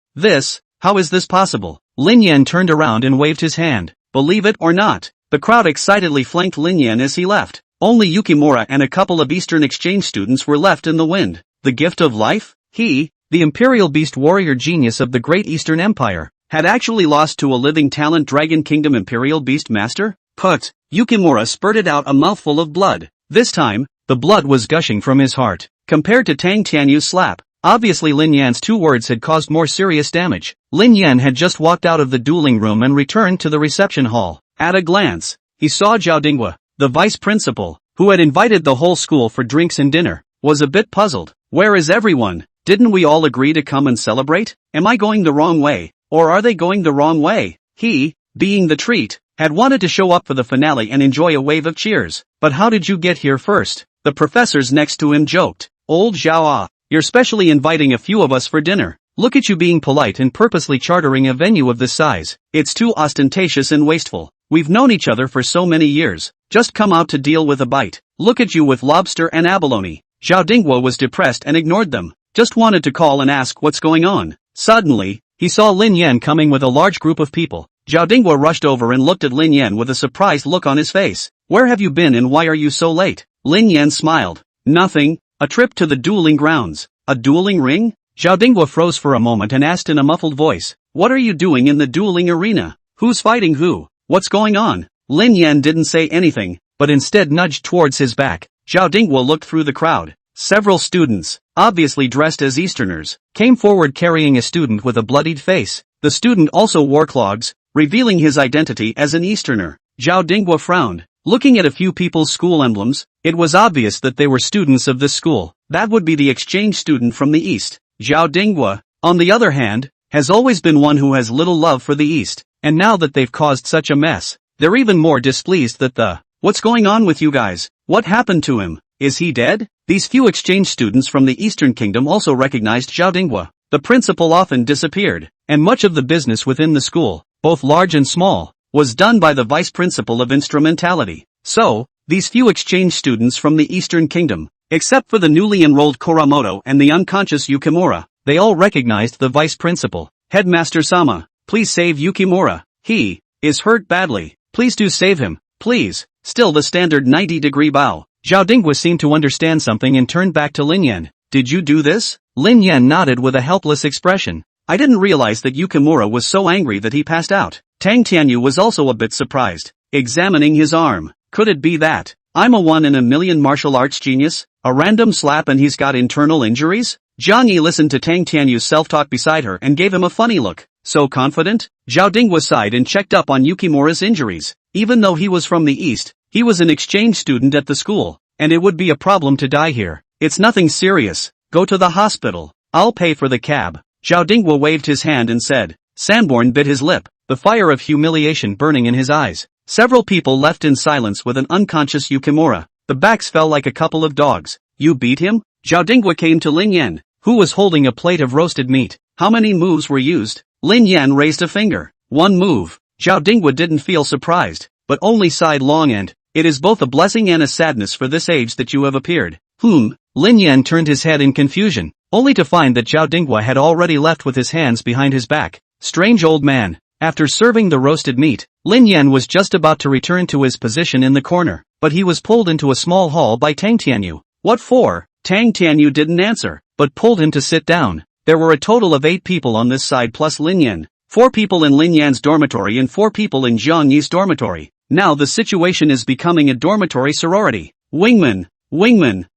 How is this possible? Lin Yan turned around and waved his hand. Believe it or not, the crowd excitedly flanked Lin Yan as he left. Only Yukimura and a couple of Eastern exchange students were left in the wind. The gift of life? He, the Imperial Beast Warrior genius of the Great Eastern Empire, had actually lost to a living talent Dragon Kingdom Imperial Beast Master? Put. Yukimura spurted out a mouthful of blood. This time, the blood was gushing from his heart. Compared to Tang Tianyu's slap, obviously Lin Yan's 2 words had caused more serious damage. Lin Yan had just walked out of the dueling room and returned to the reception hall. At a glance, he saw Zhao Dingwa, the vice principal, who had invited the whole school for drinks and dinner, was a bit puzzled. Where is everyone? Didn't we all agree to come and celebrate? Am I going the wrong way? Or are they going the wrong way? He, being the treat, had wanted to show up for the finale and enjoy a wave of cheers. But how did you get here first? The professors next to him joked. Old Zhao, you're specially inviting a few of us for dinner. Look at you being polite and purposely chartering a venue of this size. It's too ostentatious and wasteful. We've known each other for so many years. Just come out to deal with a bite. Look at you with lobster and abalone. Zhao Dingwa was depressed and ignored them. Just wanted to call and ask what's going on. Suddenly, he saw Lin Yan coming with a large group of people. Zhao Dingwa rushed over and looked at Lin Yan with a surprised look on his face. Where have you been and why are you so late? Lin Yan smiled. Nothing, A trip to the dueling grounds. A dueling ring? Zhao Dinghua froze for a moment and asked in a muffled voice, "What are you doing in the dueling arena? Who's fighting who? What's going on?" Lin Yan didn't say anything, but instead nudged towards his back. Zhao Dinghua looked through the crowd. Several students, obviously dressed as Easterners, came forward carrying a student with a bloodied face. The student also wore clogs, revealing his identity as an Easterner. Zhao Dinghua frowned. Looking at a few people's school emblems, it was obvious that they were students of this school. That would be the exchange student from the East. Zhao Dinghua, on the other hand, has always been one who has little love for the East, and now that they've caused such a mess, they're even more displeased that "What's going on with you guys? What happened to him? Is he dead?" These few exchange students from the Eastern Kingdom also recognized Zhao Dinghua. The principal often disappeared, and much of the business within the school, both large and small, was done by the vice principal of instrumentality. So, these few exchange students from the Eastern Kingdom, except for the newly enrolled Kuramoto and the unconscious Yukimura, they all recognized the vice principal. "Headmaster Sama, please save Yukimura. He is hurt badly. Please do save him, please." Still the standard 90-degree bow. Zhao Dinghua seemed to understand something and turned back to Lin Yan. "Did you do this?" Lin Yan nodded with a helpless expression. "I didn't realize that Yukimura was so angry that he passed out." Tang Tianyu was also a bit surprised, examining his arm. "Could it be that I'm a 1 in a million martial arts genius? A random slap and he's got internal injuries?" Zhang Yi listened to Tang Tianyu's self-talk beside her and gave him a funny look. "So confident?" Zhao Dinghua sighed and checked up on Yukimura's injuries. Even though he was from the East, he was an exchange student at the school, and it would be a problem to die here. "It's nothing serious. Go to the hospital. I'll pay for the cab." Zhao Dinghua waved his hand and said. Sanborn bit his lip, the fire of humiliation burning in his eyes. Several people left in silence with an unconscious Yukimura. The backs fell like a couple of dogs. "You beat him?" Zhao Dinghua came to Lin Yan, who was holding a plate of roasted meat. "How many moves were used?" Lin Yan raised a finger. "One move." Zhao Dinghua didn't feel surprised, but only sighed long and, "It is both a blessing and a sadness for this age that you have appeared." Lin Yan turned his head in confusion, only to find that Zhao Dinghua had already left with his hands behind his back. Strange old man. After serving the roasted meat, Lin Yan was just about to return to his position in the corner, but he was pulled into a small hall by Tang Tianyu. "What for?" Tang Tianyu didn't answer, but pulled him to sit down. There were a total of 8 people on this side plus Lin Yan. 4 people in Lin Yan's dormitory and 4 people in Zhang Yi's dormitory. Now the situation is becoming a dormitory sorority. Wingman,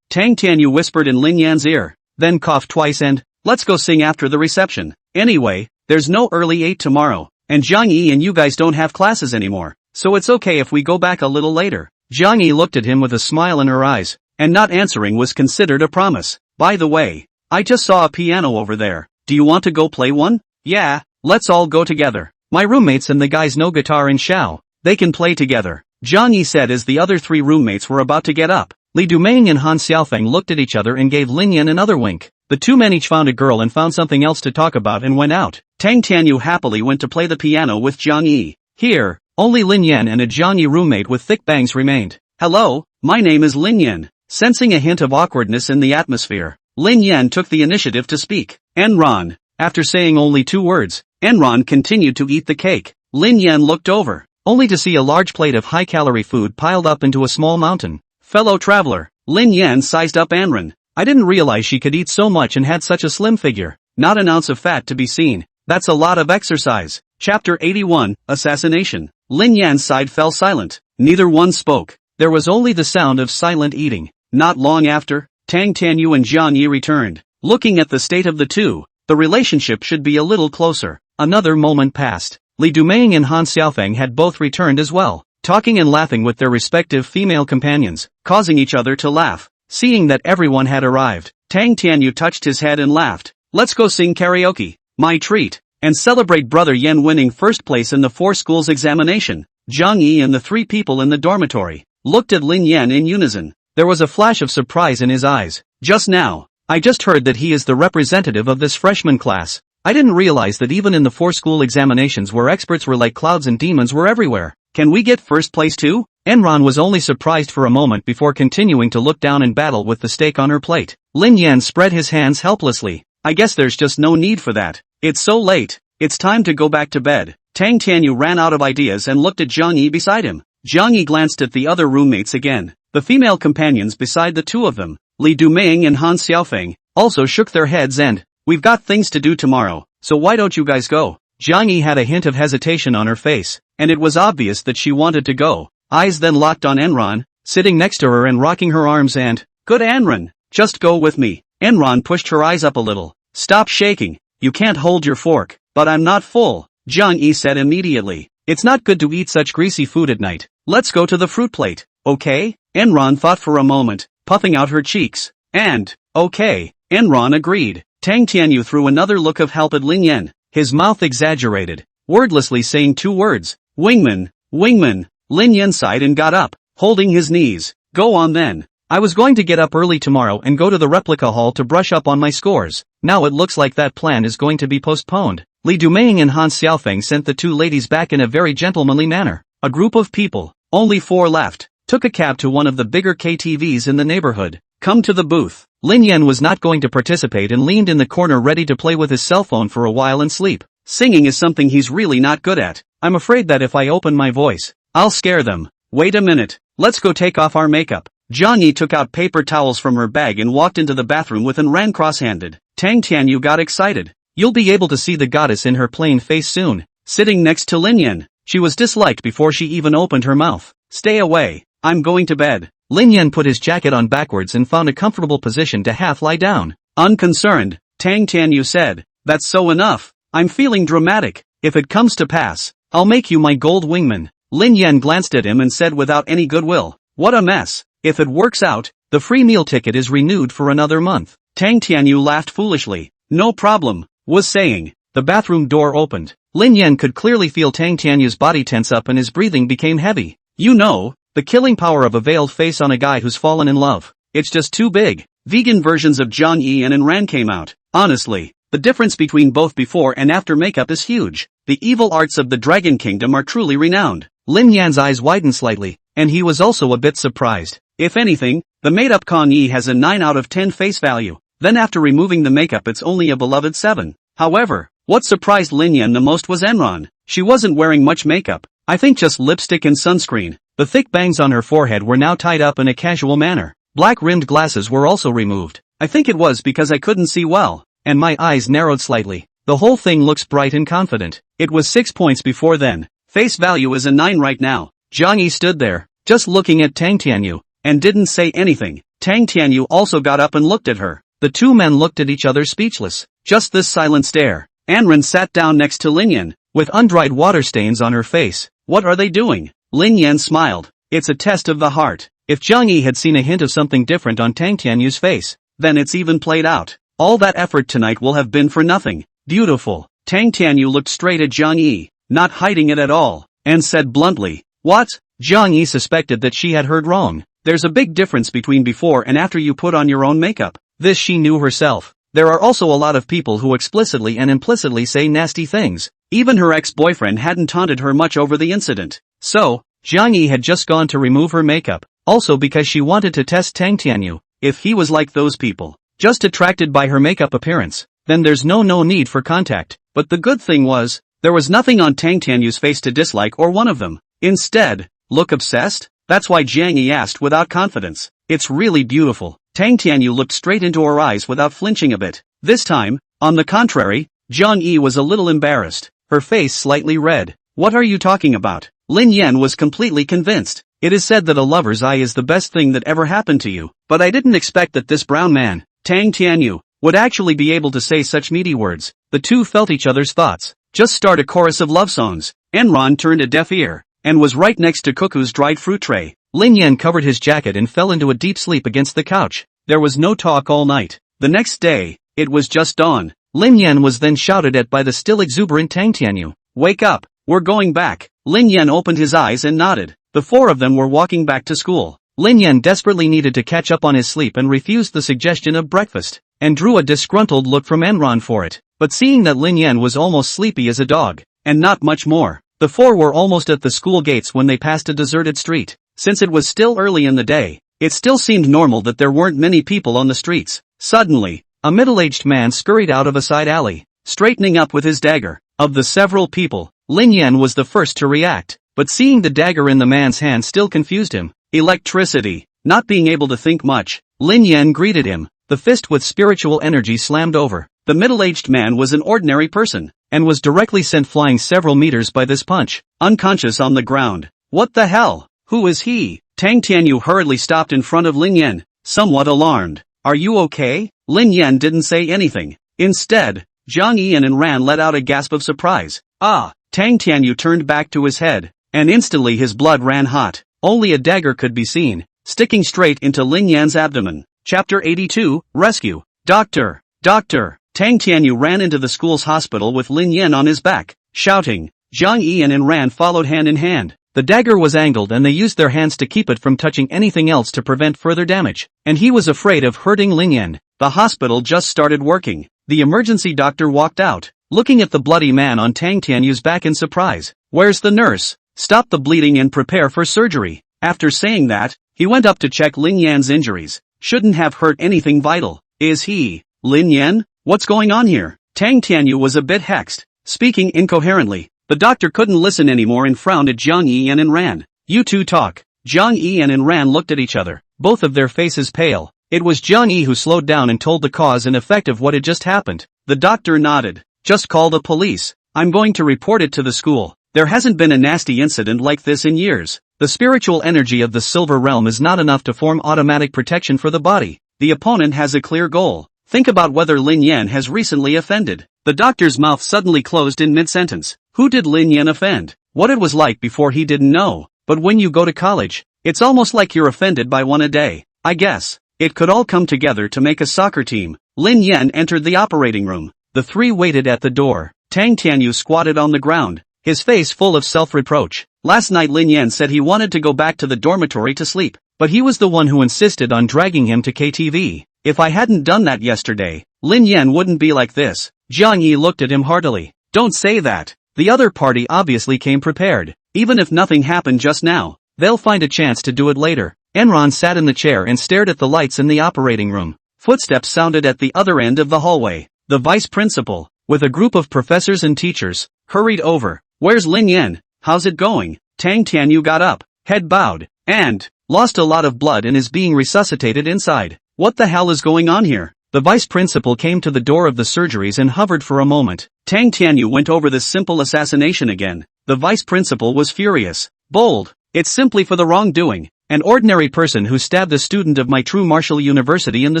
Tang Tianyu whispered in Lin Yan's ear, then coughed twice and, "Let's go sing after the reception. Anyway, there's no early 8 tomorrow, and Zhang Yi and you guys don't have classes anymore, so it's okay if we go back a little later." Zhang Yi looked at him with a smile in her eyes, and not answering was considered a promise. "By the way, I just saw a piano over there. Do you want to go play one?" "Yeah, let's all go together. My roommates and the guys know guitar and Shao. They can play together," Zhang Yi said as the other 3 roommates were about to get up. Li Dumeng and Han Xiaofeng looked at each other and gave Lin Yan another wink. The 2 men each found a girl and found something else to talk about and went out. Tang Tianyu happily went to play the piano with Zhang Yi. Here, only Lin Yan and a Zhang Yi roommate with thick bangs remained. "Hello, my name is Lin Yan." Sensing a hint of awkwardness in the atmosphere, Lin Yan took the initiative to speak. "Enron." After saying only 2 words, Enron continued to eat the cake. Lin Yan looked over, only to see a large plate of high-calorie food piled up into a small mountain. "Fellow traveler," Lin Yan sized up Enron. "I didn't realize she could eat so much and had such a slim figure. Not an ounce of fat to be seen. That's a lot of exercise." Chapter 81, Assassination. Lin Yan's side fell silent. Neither one spoke. There was only the sound of silent eating. Not long after, Tang Tianyu and Zhang Yi returned. Looking at the state of the two, the relationship should be a little closer. Another moment passed. Li Dumeng and Han Xiaofeng had both returned as well, talking and laughing with their respective female companions, causing each other to laugh. Seeing that everyone had arrived, Tang Tianyu touched his head and laughed. "Let's go sing karaoke, my treat, and celebrate Brother Yen winning first place in the 4 schools examination." Zhang Yi and the 3 people in the dormitory looked at Lin Yan in unison. There was a flash of surprise in his eyes. "Just now, I just heard that he is the representative of this freshman class. I didn't realize that even in the 4 school examinations where experts were like clouds and demons were everywhere. Can we get first place too?" Enron was only surprised for a moment before continuing to look down and battle with the steak on her plate. Lin Yan spread his hands helplessly. "I guess there's just no need for that. It's so late. It's time to go back to bed." Tang Tianyu ran out of ideas and looked at Zhang Yi beside him. Zhang Yi glanced at the other roommates again, the female companions beside the 2 of them. Li Duming and Han Xiaofeng also shook their heads and, "We've got things to do tomorrow, so why don't you guys go?" Jiang Yi had a hint of hesitation on her face, and it was obvious that she wanted to go. Eyes then locked on Enron, sitting next to her and rocking her arms and, "Good Enron, just go with me." Enron pushed her eyes up a little. "Stop shaking, you can't hold your fork." "But I'm not full," Jiang Yi said immediately. "It's not good to eat such greasy food at night. Let's go to the fruit plate, okay?" Enron thought for a moment, puffing out her cheeks. And, "Okay," Enron agreed. Tang Tianyu threw another look of help at Lin Yan, his mouth exaggerated, wordlessly saying 2 words, "Wingman, wingman." Lin Yan sighed and got up, holding his knees. "Go on then. I was going to get up early tomorrow and go to the replica hall to brush up on my scores. Now it looks like that plan is going to be postponed." Li Duming and Han Xiaofeng sent the 2 ladies back in a very gentlemanly manner. A group of people, only 4 left, took a cab to one of the bigger KTVs in the neighborhood. "Come to the booth." Lin Yan was not going to participate and leaned in the corner ready to play with his cell phone for a while and sleep. Singing is something he's really not good at. "I'm afraid that if I open my voice, I'll scare them." "Wait a minute, let's go take off our makeup." Jiang Yi took out paper towels from her bag and walked into the bathroom with and ran cross-handed. Tang Tianyu got excited. "You'll be able to see the goddess in her plain face soon." Sitting next to Lin Yan, she was disliked before she even opened her mouth. "Stay away, I'm going to bed." Lin Yan put his jacket on backwards and found a comfortable position to half lie down. Unconcerned, Tang Tianyu said, "That's so enough. I'm feeling dramatic. If it comes to pass, I'll make you my gold wingman." Lin Yan glanced at him and said without any goodwill, "What a mess. If it works out, the free meal ticket is renewed for another month." Tang Tianyu laughed foolishly. "No problem," was saying. The bathroom door opened. Lin Yan could clearly feel Tang Tianyu's body tense up and his breathing became heavy. "You know, the killing power of a veiled face on a guy who's fallen in love. It's just too big." Vegan versions of Jiang Yi and Enran came out. Honestly, the difference between both before and after makeup is huge. The evil arts of the Dragon Kingdom are truly renowned. Lin Yan's eyes widened slightly, and he was also a bit surprised. If anything, the made-up Kang Yi has a 9 out of 10 face value. Then after removing the makeup it's only a beloved 7. However, what surprised Lin Yan the most was Enron. She wasn't wearing much makeup. I think just lipstick and sunscreen. The thick bangs on her forehead were now tied up in a casual manner. Black-rimmed glasses were also removed. I think it was because I couldn't see well, and my eyes narrowed slightly. The whole thing looks bright and confident. It was 6 points before then. Face value is a 9 right now. Jiang Yi stood there, just looking at Tang Tianyu, and didn't say anything. Tang Tianyu also got up and looked at her. The 2 men looked at each other speechless. Just this silent stare. Anren sat down next to Lin Yan, with undried water stains on her face. "What are they doing?" Lin Yan smiled. "It's a test of the heart." If Jiang Yi had seen a hint of something different on Tang Tianyu's face, then it's even played out. All that effort tonight will have been for nothing. "Beautiful." Tang Tianyu looked straight at Jiang Yi, not hiding it at all, and said bluntly, "What?" Jiang Yi suspected that she had heard wrong. There's a big difference between before and after you put on your own makeup. This she knew herself. There are also a lot of people who explicitly and implicitly say nasty things. Even her ex-boyfriend hadn't taunted her much over the incident. So, Jiang Yi had just gone to remove her makeup, also because she wanted to test Tang Tianyu. If he was like those people, just attracted by her makeup appearance, then there's no need for contact. But the good thing was, there was nothing on Tang Tianyu's face to dislike or one of them. Instead, look obsessed? That's why Jiang Yi asked without confidence. "It's really beautiful." Tang Tianyu looked straight into her eyes without flinching a bit. This time, on the contrary, Jiang Yi was a little embarrassed, her face slightly red. "What are you talking about?" Lin Yan was completely convinced. "It is said that a lover's eye is the best thing that ever happened to you. But I didn't expect that this brown man, Tang Tianyu, would actually be able to say such meaty words." The 2 felt each other's thoughts. Just start a chorus of love songs. Enron turned a deaf ear, and was right next to Cuckoo's dried fruit tray. Lin Yan covered his jacket and fell into a deep sleep against the couch. There was no talk all night. The next day, it was just dawn. Lin Yan was then shouted at by the still exuberant Tang Tianyu. "Wake up, we're going back." Lin Yan opened his eyes and nodded. The 4 of them were walking back to school. Lin Yan desperately needed to catch up on his sleep and refused the suggestion of breakfast, and drew a disgruntled look from Enron for it. But seeing that Lin Yan was almost sleepy as a dog, and not much more, the 4 were almost at the school gates when they passed a deserted street. Since it was still early in the day, it still seemed normal that there weren't many people on the streets. Suddenly, a middle-aged man scurried out of a side alley, straightening up with his dagger. Of the several people, Lin Yan was the first to react, but seeing the dagger in the man's hand still confused him. Electricity. Not being able to think much, Lin Yan greeted him, the fist with spiritual energy slammed over. The middle-aged man was an ordinary person, and was directly sent flying several meters by this punch, unconscious on the ground. What the hell? Who is he? Tang Tianyu hurriedly stopped in front of Lin Yan, somewhat alarmed. Are you okay? Lin Yan didn't say anything. Instead, Zhang Yian and Ran let out a gasp of surprise. Ah! Tang Tianyu turned back to his head, and instantly his blood ran hot. Only a dagger could be seen, sticking straight into Lin Yan's abdomen. Chapter 82, Rescue. Doctor! Doctor! Tang Tianyu ran into the school's hospital with Lin Yan on his back, shouting. Zhang Yian and Ran followed hand in hand. The dagger was angled and they used their hands to keep it from touching anything else to prevent further damage, and he was afraid of hurting Lin Yan. The hospital just started working. The emergency doctor walked out, looking at the bloody man on Tang Tianyu's back in surprise. Where's the nurse? Stop the bleeding and prepare for surgery. After saying that, he went up to check Lin Yan's injuries. Shouldn't have hurt anything vital. Is he? Lin Yan? What's going on here? Tang Tianyu was a bit hexed, speaking incoherently. The doctor couldn't listen anymore and frowned at Zhang Yian and Ran. You two talk. Zhang Yian and Ran looked at each other, both of their faces pale. It was Zhang Yi who slowed down and told the cause and effect of what had just happened. The doctor nodded. Just call the police. I'm going to report it to the school. There hasn't been a nasty incident like this in years. The spiritual energy of the Silver Realm is not enough to form automatic protection for the body. The opponent has a clear goal. Think about whether Lin Yan has recently offended. The doctor's mouth suddenly closed in mid-sentence. Who did Lin Yan offend? What it was like before he didn't know. But when you go to college, it's almost like you're offended by one a day. I guess. It could all come together to make a soccer team. Lin Yan entered the operating room. The three waited at the door. Tang Tianyu squatted on the ground, his face full of self-reproach. Last night Lin Yan said he wanted to go back to the dormitory to sleep, but he was the one who insisted on dragging him to KTV. If I hadn't done that yesterday, Lin Yan wouldn't be like this. Zhang Yi looked at him heartily. Don't say that. The other party obviously came prepared. Even if nothing happened just now, they'll find a chance to do it later. Enron sat in the chair and stared at the lights in the operating room. Footsteps sounded at the other end of the hallway. The vice principal, with a group of professors and teachers, hurried over. Where's Lin Yan? How's it going? Tang Tianyu got up, head bowed, and lost a lot of blood and is being resuscitated inside. What the hell is going on here? The vice principal came to the door of the surgeries and hovered for a moment. Tang Tianyu went over this simple assassination again. The vice principal was furious. Bold. It's simply for the wrongdoing. An ordinary person who stabbed a student of my true Martial University in the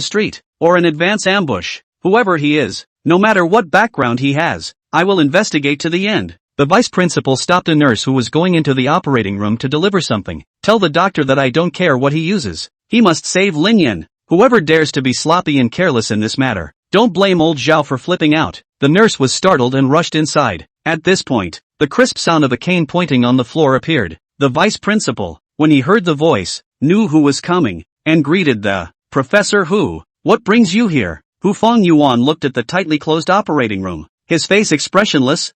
street. Or an advance ambush. Whoever he is, no matter what background he has, I will investigate to the end. The vice principal stopped a nurse who was going into the operating room to deliver something. Tell the doctor that I don't care what he uses. He must save Lin Yan. Whoever dares to be sloppy and careless in this matter, don't blame old Zhao for flipping out. The nurse was startled and rushed inside. At this point, the crisp sound of a cane pointing on the floor appeared. The vice principal, when he heard the voice, knew who was coming, and greeted the Professor Hu. What brings you here? Hu Feng Yuan looked at the tightly closed operating room, his face expressionless.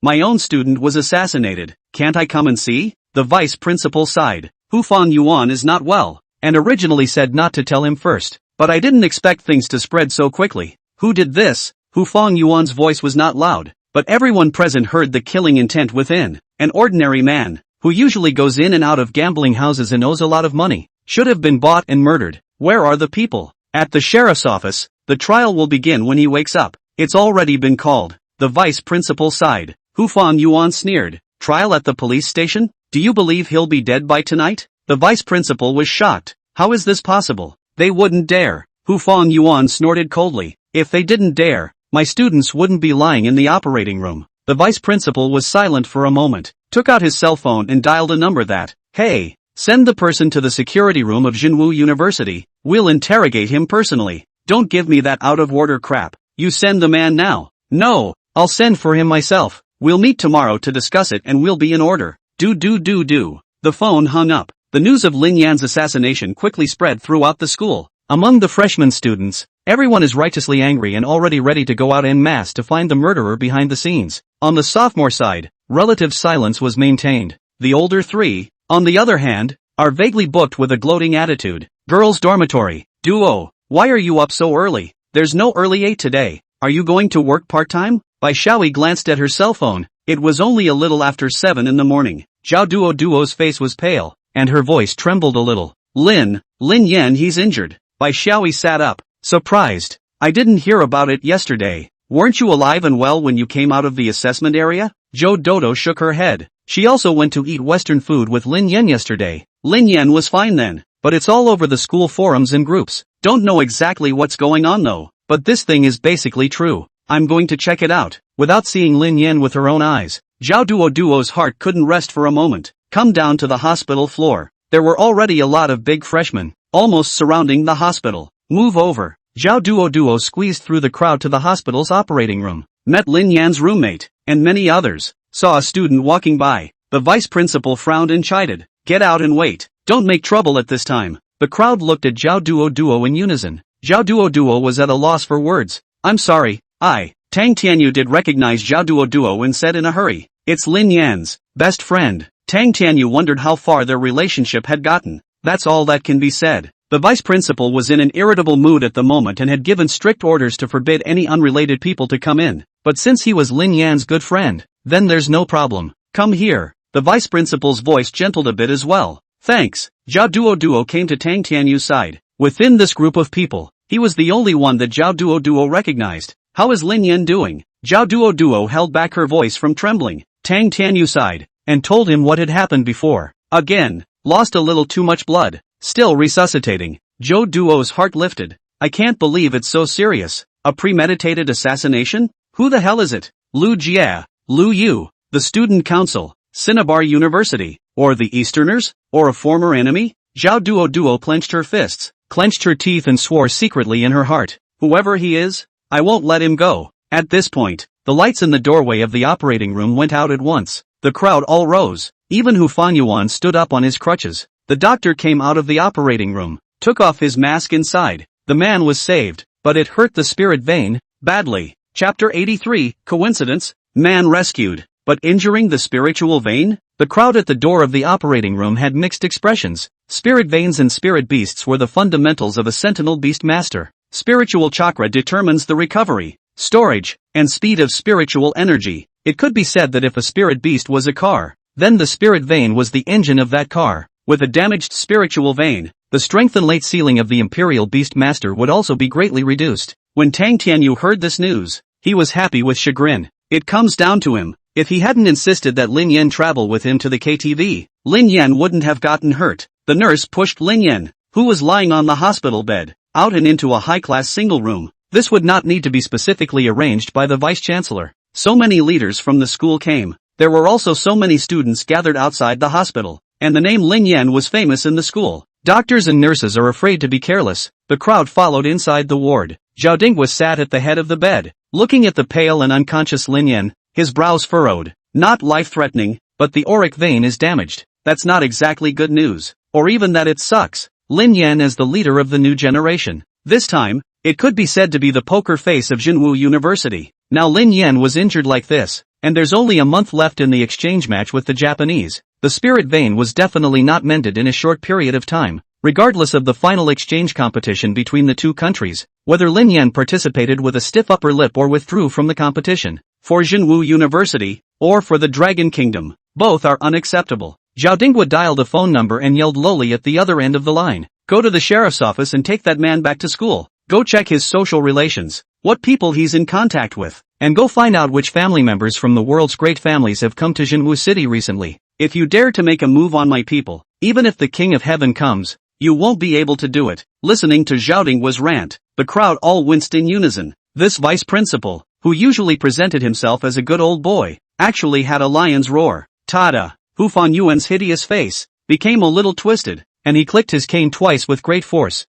My own student was assassinated. Can't I come and see? The vice principal sighed. Hu Feng Yuan is not well, and originally said not to tell him first, but I didn't expect things to spread so quickly. Who did this? Hu Feng Yuan's voice was not loud, but everyone present heard the killing intent within. An ordinary man, who usually goes in and out of gambling houses and owes a lot of money, should have been bought and murdered. Where are the people? At the sheriff's office. The trial will begin when he wakes up. It's already been called. The vice principal sighed. Hu Feng Yuan sneered. Trial at the police station? Do you believe he'll be dead by tonight? The vice principal was shocked. How is this possible? They wouldn't dare. Hu Feng Yuan snorted coldly. If they didn't dare, my students wouldn't be lying in the operating room. The vice principal was silent for a moment, took out his cell phone and dialed a number that, hey, send the person to the security room of Jinwu University. We'll interrogate him personally. Don't give me that out-of-order crap. You send the man now. No, I'll send for him myself. We'll meet tomorrow to discuss it and we'll be in order. Do. The phone hung up. The news of Lin Yan's assassination quickly spread throughout the school. Among the freshman students, everyone is righteously angry and already ready to go out en masse to find the murderer behind the scenes. On the sophomore side, relative silence was maintained. The older three, on the other hand, are vaguely booked with a gloating attitude. Girls' dormitory. Duo. Why are you up so early? There's no early 8 today. Are you going to work part-time? Bai Xiaoyi glanced at her cell phone. It was only a little after 7 in the morning. Duo's face was pale, and her voice trembled a little. Lin Yan, he's injured. Bai Xiaoyi sat up, surprised. I didn't hear about it yesterday. Weren't you alive and well when you came out of the assessment area? Zhou Dodo shook her head. She also went to eat Western food with Lin Yan yesterday. Lin Yan was fine then, but it's all over the school forums and groups. Don't know exactly what's going on though, but this thing is basically true. I'm going to check it out. Without seeing Lin Yan with her own eyes, Zhao Duoduo's heart couldn't rest for a moment. Come down to the hospital floor. There were already a lot of big freshmen, almost surrounding the hospital. Move over. Zhao Duoduo squeezed through the crowd to the hospital's operating room, met Lin Yan's roommate, and many others. Saw a student walking by. The vice principal frowned and chided. Get out and wait. Don't make trouble at this time. The crowd looked at Zhao Duoduo in unison. Zhao Duoduo was at a loss for words. I'm sorry, Tang Tianyu did recognize Zhao Duoduo and said in a hurry. It's Lin Yan's best friend. Tang Tianyu wondered how far their relationship had gotten. That's all that can be said. The vice principal was in an irritable mood at the moment and had given strict orders to forbid any unrelated people to come in. But since he was Lin Yan's good friend, then there's no problem. Come here. The vice principal's voice gentled a bit as well. Thanks. Zhao Duoduo came to Tang Tianyu's side. Within this group of people, he was the only one that Zhao Duoduo recognized. How is Lin Yan doing? Zhao Duoduo held back her voice from trembling. Tang Tianyu sighed, and told him what had happened before. Again, lost a little too much blood. Still resuscitating. Zhou Duo's heart lifted. I can't believe it's so serious. A premeditated assassination? Who the hell is it? Lu Jia, Lu Yu, the student council, Cinnabar University, or the Easterners, or a former enemy? Zhao Duoduo clenched her fists, clenched her teeth and swore secretly in her heart. Whoever he is, I won't let him go. At this point, the lights in the doorway of the operating room went out at once. The crowd all rose. Even Hu Fanyuan stood up on his crutches. The doctor came out of the operating room, took off his mask inside. The man was saved, but it hurt the spirit vein, badly. Chapter 83, Coincidence? Man rescued, but injuring the spiritual vein? The crowd at the door of the operating room had mixed expressions. Spirit veins and spirit beasts were the fundamentals of a sentinel beast master. Spiritual chakra determines the recovery, storage, and speed of spiritual energy. It could be said that if a spirit beast was a car, then the spirit vein was the engine of that car. With a damaged spiritual vein, the strength and late ceiling of the Imperial Beast Master would also be greatly reduced. When Tang Tianyu heard this news, he was happy with chagrin. It comes down to him. If he hadn't insisted that Lin Yan travel with him to the KTV, Lin Yan wouldn't have gotten hurt. The nurse pushed Lin Yan, who was lying on the hospital bed, out and into a high-class single room. This would not need to be specifically arranged by the vice-chancellor. So many leaders from the school came. There were also so many students gathered outside the hospital. And the name Lin Yan was famous in the school. Doctors and nurses are afraid to be careless. The crowd followed inside the ward. Zhao Dingwa sat at the head of the bed, looking at the pale and unconscious Lin Yan, his brows furrowed. Not life-threatening, but the auric vein is damaged. That's not exactly good news. Or even that it sucks. Lin Yan is the leader of the new generation. This time, it could be said to be the poker face of Jinwu University. Now Lin Yan was injured like this, and there's only a month left in the exchange match with the Japanese. The spirit vein was definitely not mended in a short period of time. Regardless of the final exchange competition between the two countries, whether Lin Yan participated with a stiff upper lip or withdrew from the competition, for Jinwu University, or for the Dragon Kingdom, both are unacceptable. Zhao Dingwa dialed a phone number and yelled lowly at the other end of the line. Go to the sheriff's office and take that man back to school. Go check his social relations, what people he's in contact with, and go find out which family members from the world's great families have come to Jinwu City recently. If you dare to make a move on my people, even if the King of Heaven comes, you won't be able to do it. Listening to Zhao Dingwa's rant, the crowd all winced in unison. This vice principal, who usually presented himself as a good old boy, actually had a lion's roar. Tada! Hu Fanyuan's hideous face became a little twisted, and he clicked his cane twice with great force.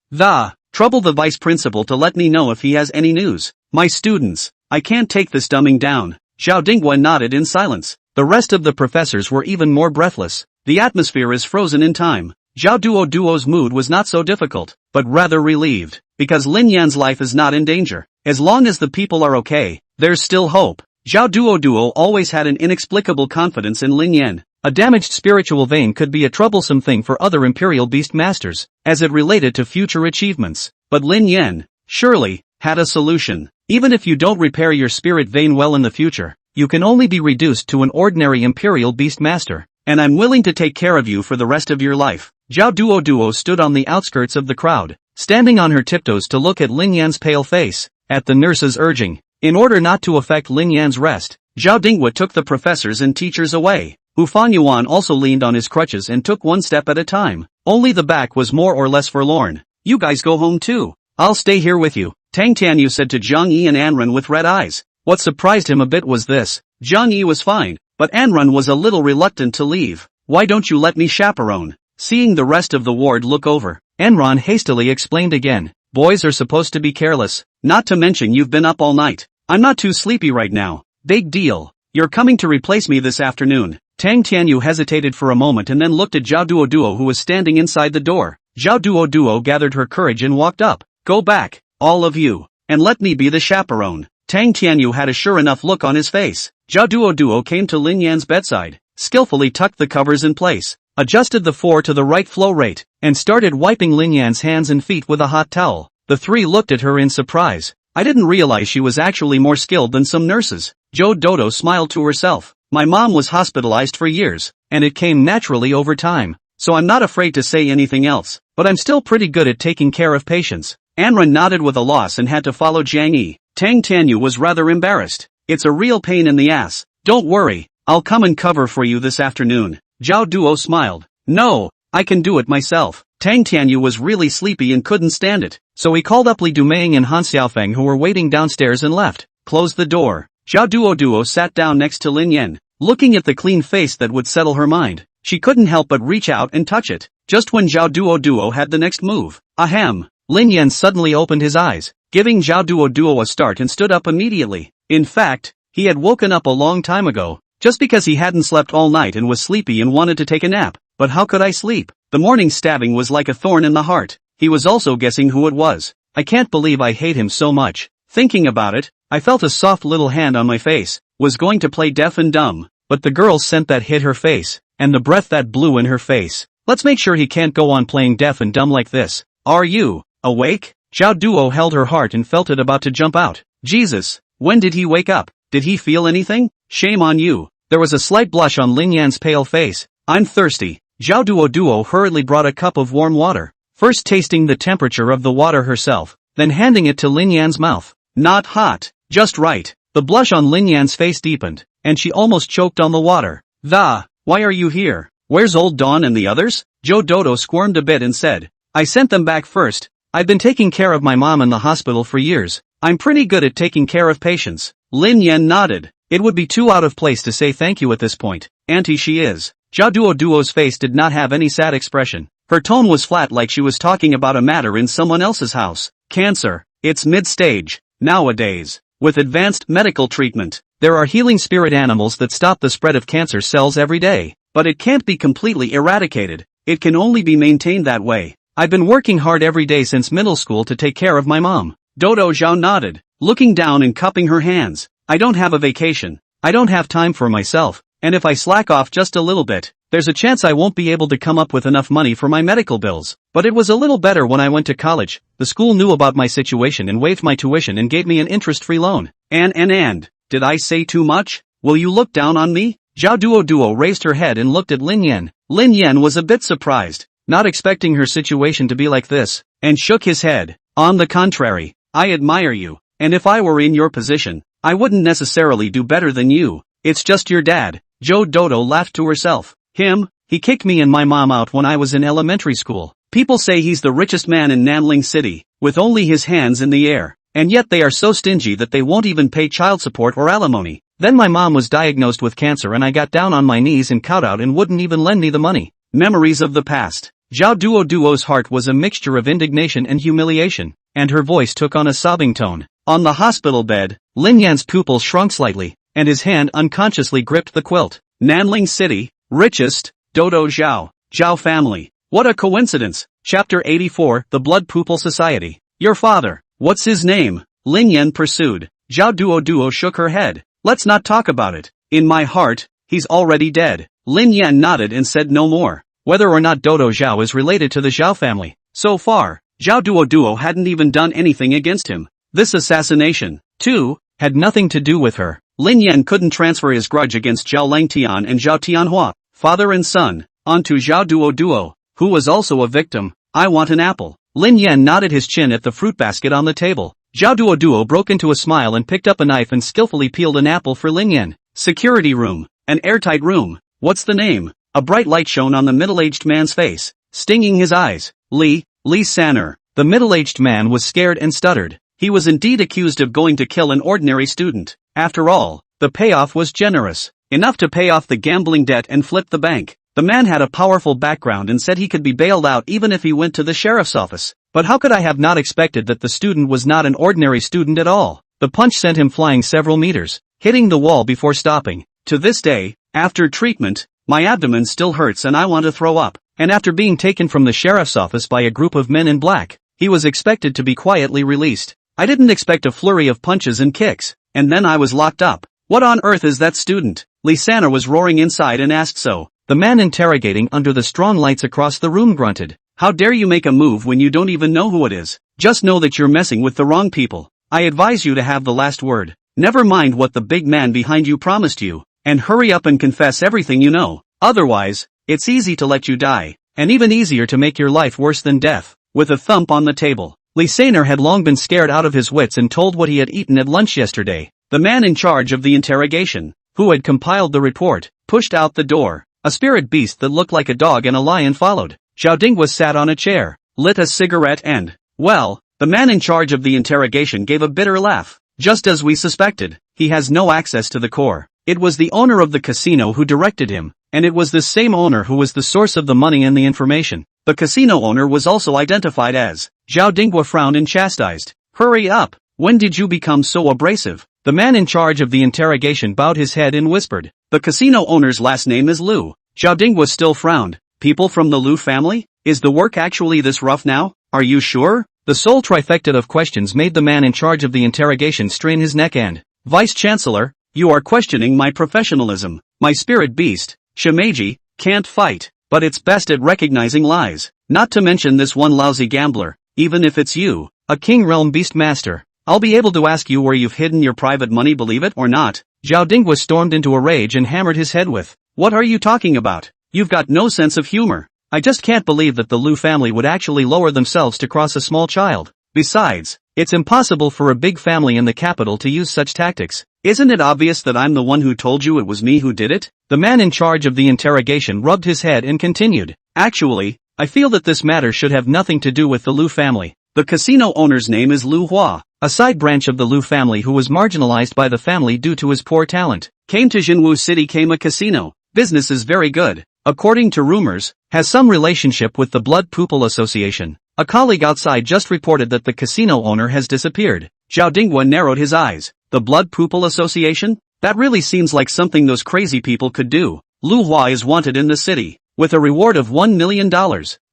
Trouble the vice principal to let me know if he has any news. My students, I can't take this dumbing down. Zhao Dingwa nodded in silence. The rest of the professors were even more breathless. The atmosphere is frozen in time. Zhao Duoduo's mood was not so difficult, but rather relieved, because Lin Yan's life is not in danger. As long as the people are okay, there's still hope. Zhao Duoduo always had an inexplicable confidence in Lin Yan. A damaged spiritual vein could be a troublesome thing for other Imperial Beast Masters, as it related to future achievements. But Lin Yan, surely, had a solution. Even if you don't repair your spirit vein well in the future, you can only be reduced to an ordinary Imperial Beast Master, and I'm willing to take care of you for the rest of your life. Zhao Duoduo stood on the outskirts of the crowd, standing on her tiptoes to look at Lin Yan's pale face. At the nurse's urging, in order not to affect Lin Yan's rest, Zhao Dinghua took the professors and teachers away. Hu Fanyuan also leaned on his crutches and took one step at a time. Only the back was more or less forlorn. You guys go home too. I'll stay here with you, Tang Tianyu said to Zhang Yi and Anren with red eyes. What surprised him a bit was this. Zhang Yi was fine, but Anren was a little reluctant to leave. Why don't you let me chaperone? Seeing the rest of the ward look over, Anren hastily explained again. Boys are supposed to be careless, not to mention you've been up all night. I'm not too sleepy right now. Big deal. You're coming to replace me this afternoon. Tang Tianyu hesitated for a moment and then looked at Zhao Duoduo who was standing inside the door. Zhao Duoduo gathered her courage and walked up. Go back, all of you, and let me be the chaperone. Tang Tianyu had a sure enough look on his face. Zhao Duoduo came to Lin Yan's bedside, skillfully tucked the covers in place, adjusted the 4 to the right flow rate, and started wiping Lin Yan's hands and feet with a hot towel. The three looked at her in surprise. I didn't realize she was actually more skilled than some nurses. Zhou Dodo smiled to herself. My mom was hospitalized for years, and it came naturally over time, so I'm not afraid to say anything else, but I'm still pretty good at taking care of patients. Anren nodded with a loss and had to follow Jiang Yi. Tang Tianyu was rather embarrassed. It's a real pain in the ass. Don't worry, I'll come and cover for you this afternoon. Zhao Duo smiled. No, I can do it myself. Tang Tianyu was really sleepy and couldn't stand it, so he called up Li Dumeng and Han Xiaofeng who were waiting downstairs and left. Closed the door. Zhao Duo sat down next to Lin Yan, looking at the clean face that would settle her mind. She couldn't help but reach out and touch it. Just when Zhao Duo had the next move. Ahem. Lin Yan suddenly opened his eyes, giving Zhao Duo a start and stood up immediately. In fact, he had woken up a long time ago, just because he hadn't slept all night and was sleepy and wanted to take a nap. But how could I sleep? The morning stabbing was like a thorn in the heart. He was also guessing who it was. I can't believe I hate him so much. Thinking about it, I felt a soft little hand on my face. Was going to play deaf and dumb, but the girl's scent that hit her face, and the breath that blew in her face. Let's make sure he can't go on playing deaf and dumb like this. Are you awake? Zhao Duo held her heart and felt it about to jump out. Jesus, when did he wake up? Did he feel anything? Shame on you. There was a slight blush on Lin Yan's pale face. I'm thirsty. Zhao Duo hurriedly brought a cup of warm water, first tasting the temperature of the water herself, then handing it to Lin Yan's mouth. Not hot, just right. The blush on Lin Yan's face deepened, and she almost choked on the water. Why are you here? Where's Old Dawn and the others? Zhou Dodo squirmed a bit and said, I sent them back first. I've been taking care of my mom in the hospital for years. I'm pretty good at taking care of patients. Lin Yan nodded. It would be too out of place to say thank you at this point. Auntie she is. Zhao Duo's face did not have any sad expression. Her tone was flat like she was talking about a matter in someone else's house. Cancer. It's mid-stage. Nowadays, with advanced medical treatment, there are healing spirit animals that stop the spread of cancer cells every day. But it can't be completely eradicated. It can only be maintained that way. I've been working hard every day since middle school to take care of my mom. Dodo Zhao nodded, looking down and cupping her hands. I don't have a vacation. I don't have time for myself. And if I slack off just a little bit, there's a chance I won't be able to come up with enough money for my medical bills. But it was a little better when I went to college. The school knew about my situation and waived my tuition and gave me an interest-free loan. And, did I say too much? Will you look down on me? Zhao Duo raised her head and looked at Lin Yan. Lin Yan was a bit surprised, not expecting her situation to be like this, and shook his head. On the contrary, I admire you, and if I were in your position, I wouldn't necessarily do better than you. It's just your dad. Zhou Dodo laughed to herself. Him? He kicked me and my mom out when I was in elementary school. People say he's the richest man in Nanling City, with only his hands in the air, and yet they are so stingy that they won't even pay child support or alimony. Then my mom was diagnosed with cancer and I got down on my knees and kowed out and wouldn't even lend me the money. Memories of the past. Zhao Duo's heart was a mixture of indignation and humiliation, and her voice took on a sobbing tone. On the hospital bed, Lin Yan's pupils shrunk slightly, and his hand unconsciously gripped the quilt. Nanling City, richest, Dodo Zhao, Zhao family. What a coincidence. Chapter 84, The Blood Pupil Society. Your father, what's his name? Lin Yan pursued. Zhao Duo shook her head. Let's not talk about it. In my heart, he's already dead. Lin Yan nodded and said no more. Whether or not Dodo Zhao is related to the Zhao family. So far, Zhao Duo hadn't even done anything against him. This assassination, too, had nothing to do with her. Lin Yan couldn't transfer his grudge against Zhao Langtian and Zhao Tianhua, father and son, onto Zhao Duo, who was also a victim. I want an apple. Lin Yan nodded his chin at the fruit basket on the table. Zhao Duo broke into a smile and picked up a knife and skillfully peeled an apple for Lin Yan. Security room. An airtight room. What's the name? A bright light shone on the middle-aged man's face, stinging his eyes. Li Sanner. The middle-aged man was scared and stuttered. He was indeed accused of going to kill an ordinary student. After all, the payoff was generous. Enough to pay off the gambling debt and flip the bank. The man had a powerful background and said he could be bailed out even if he went to the sheriff's office. But how could I have not expected that the student was not an ordinary student at all? The punch sent him flying several meters, hitting the wall before stopping. To this day, after treatment, my abdomen still hurts and I want to throw up. And after being taken from the sheriff's office by a group of men in black, he was expected to be quietly released. I didn't expect a flurry of punches and kicks, and then I was locked up. What on earth is that student? Li Sanner was roaring inside and asked so. The man interrogating under the strong lights across the room grunted. How dare you make a move when you don't even know who it is? Just know that you're messing with the wrong people. I advise you to have the last word. Never mind what the big man behind you promised you, and hurry up and confess everything you know. Otherwise, it's easy to let you die, and even easier to make your life worse than death. With a thump on the table, Li Sanner had long been scared out of his wits and told what he had eaten at lunch yesterday. The man in charge of the interrogation, who had compiled the report, pushed out the door. A spirit beast that looked like a dog and a lion followed. Zhao Dingwa sat on a chair, lit a cigarette and, well, the man in charge of the interrogation gave a bitter laugh. Just as we suspected, he has no access to the core. It was the owner of the casino who directed him, and it was this same owner who was the source of the money and the information. The casino owner was also identified as. Zhao Dingwa frowned and chastised. Hurry up, when did you become so abrasive? The man in charge of the interrogation bowed his head and whispered. The casino owner's last name is Liu. Zhao Dingwa still frowned. People from the Liu family? Is the work actually this rough now? Are you sure? The sole trifecta of questions made the man in charge of the interrogation strain his neck and, Vice Chancellor, you are questioning my professionalism. My spirit beast, Shimeji, can't fight, but it's best at recognizing lies. Not to mention this one lousy gambler, even if it's you, a King Realm Beast Master. I'll be able to ask you where you've hidden your private money, believe it or not. Zhao Dingwa stormed into a rage and hammered his head with, what are you talking about? You've got no sense of humor. I just can't believe that the Liu family would actually lower themselves to cross a small child. Besides, it's impossible for a big family in the capital to use such tactics. Isn't it obvious that I'm the one who told you it was me who did it? The man in charge of the interrogation rubbed his head and continued. Actually, I feel that this matter should have nothing to do with the Liu family. The casino owner's name is Liu Hua, a side branch of the Liu family who was marginalized by the family due to his poor talent. Came to Jinwu City, came a casino. Business is very good. According to rumors, has some relationship with the Blood Pupil Association. A colleague outside just reported that the casino owner has disappeared. Zhao Dingwa narrowed his eyes. The Blood Pupil Association? That really seems like something those crazy people could do. Liu Hua is wanted in the city, with a reward of $1 million.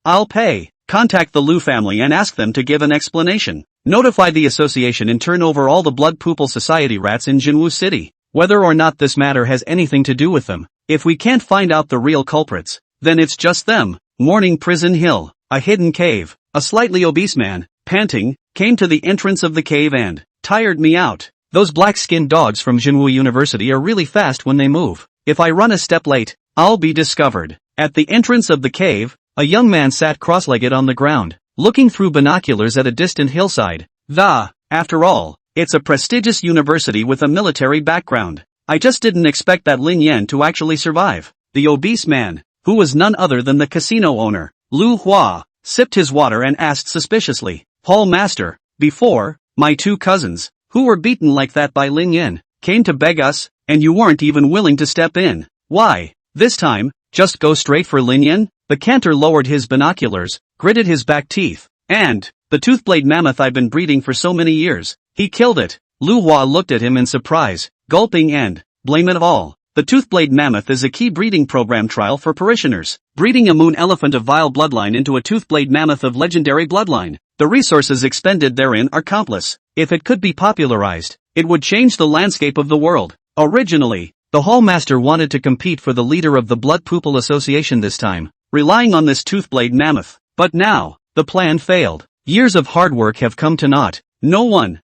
I'll pay. Contact the Liu family and ask them to give an explanation. Notify the association and turn over all the Blood Pupil Society rats in Jinwu City. Whether or not this matter has anything to do with them. If we can't find out the real culprits, then it's just them. Morning Prison Hill, a hidden cave. A slightly obese man, panting, came to the entrance of the cave and tired me out. Those black-skinned dogs from Jinwu University are really fast when they move. If I run a step late, I'll be discovered. At the entrance of the cave, a young man sat cross-legged on the ground, looking through binoculars at a distant hillside. After all, it's a prestigious university with a military background. I just didn't expect that Lin Yan to actually survive. The obese man, who was none other than the casino owner, Liu Hua, sipped his water and asked suspiciously, Hall Master, before, my two cousins, who were beaten like that by Lin Yan, came to beg us, and you weren't even willing to step in. Why, this time, just go straight for Lin Yan? The cantor lowered his binoculars, gritted his back teeth, and, the toothblade mammoth I've been breeding for so many years, he killed it. Liu Hua looked at him in surprise, gulping and, blame it all. The toothblade mammoth is a key breeding program trial for parishioners. Breeding a moon elephant of vile bloodline into a toothblade mammoth of legendary bloodline. The resources expended therein are countless. If it could be popularized, it would change the landscape of the world. Originally, the Hall Master wanted to compete for the leader of the Blood Pupil Association this time, relying on this toothblade mammoth. But now, the plan failed. Years of hard work have come to naught. No one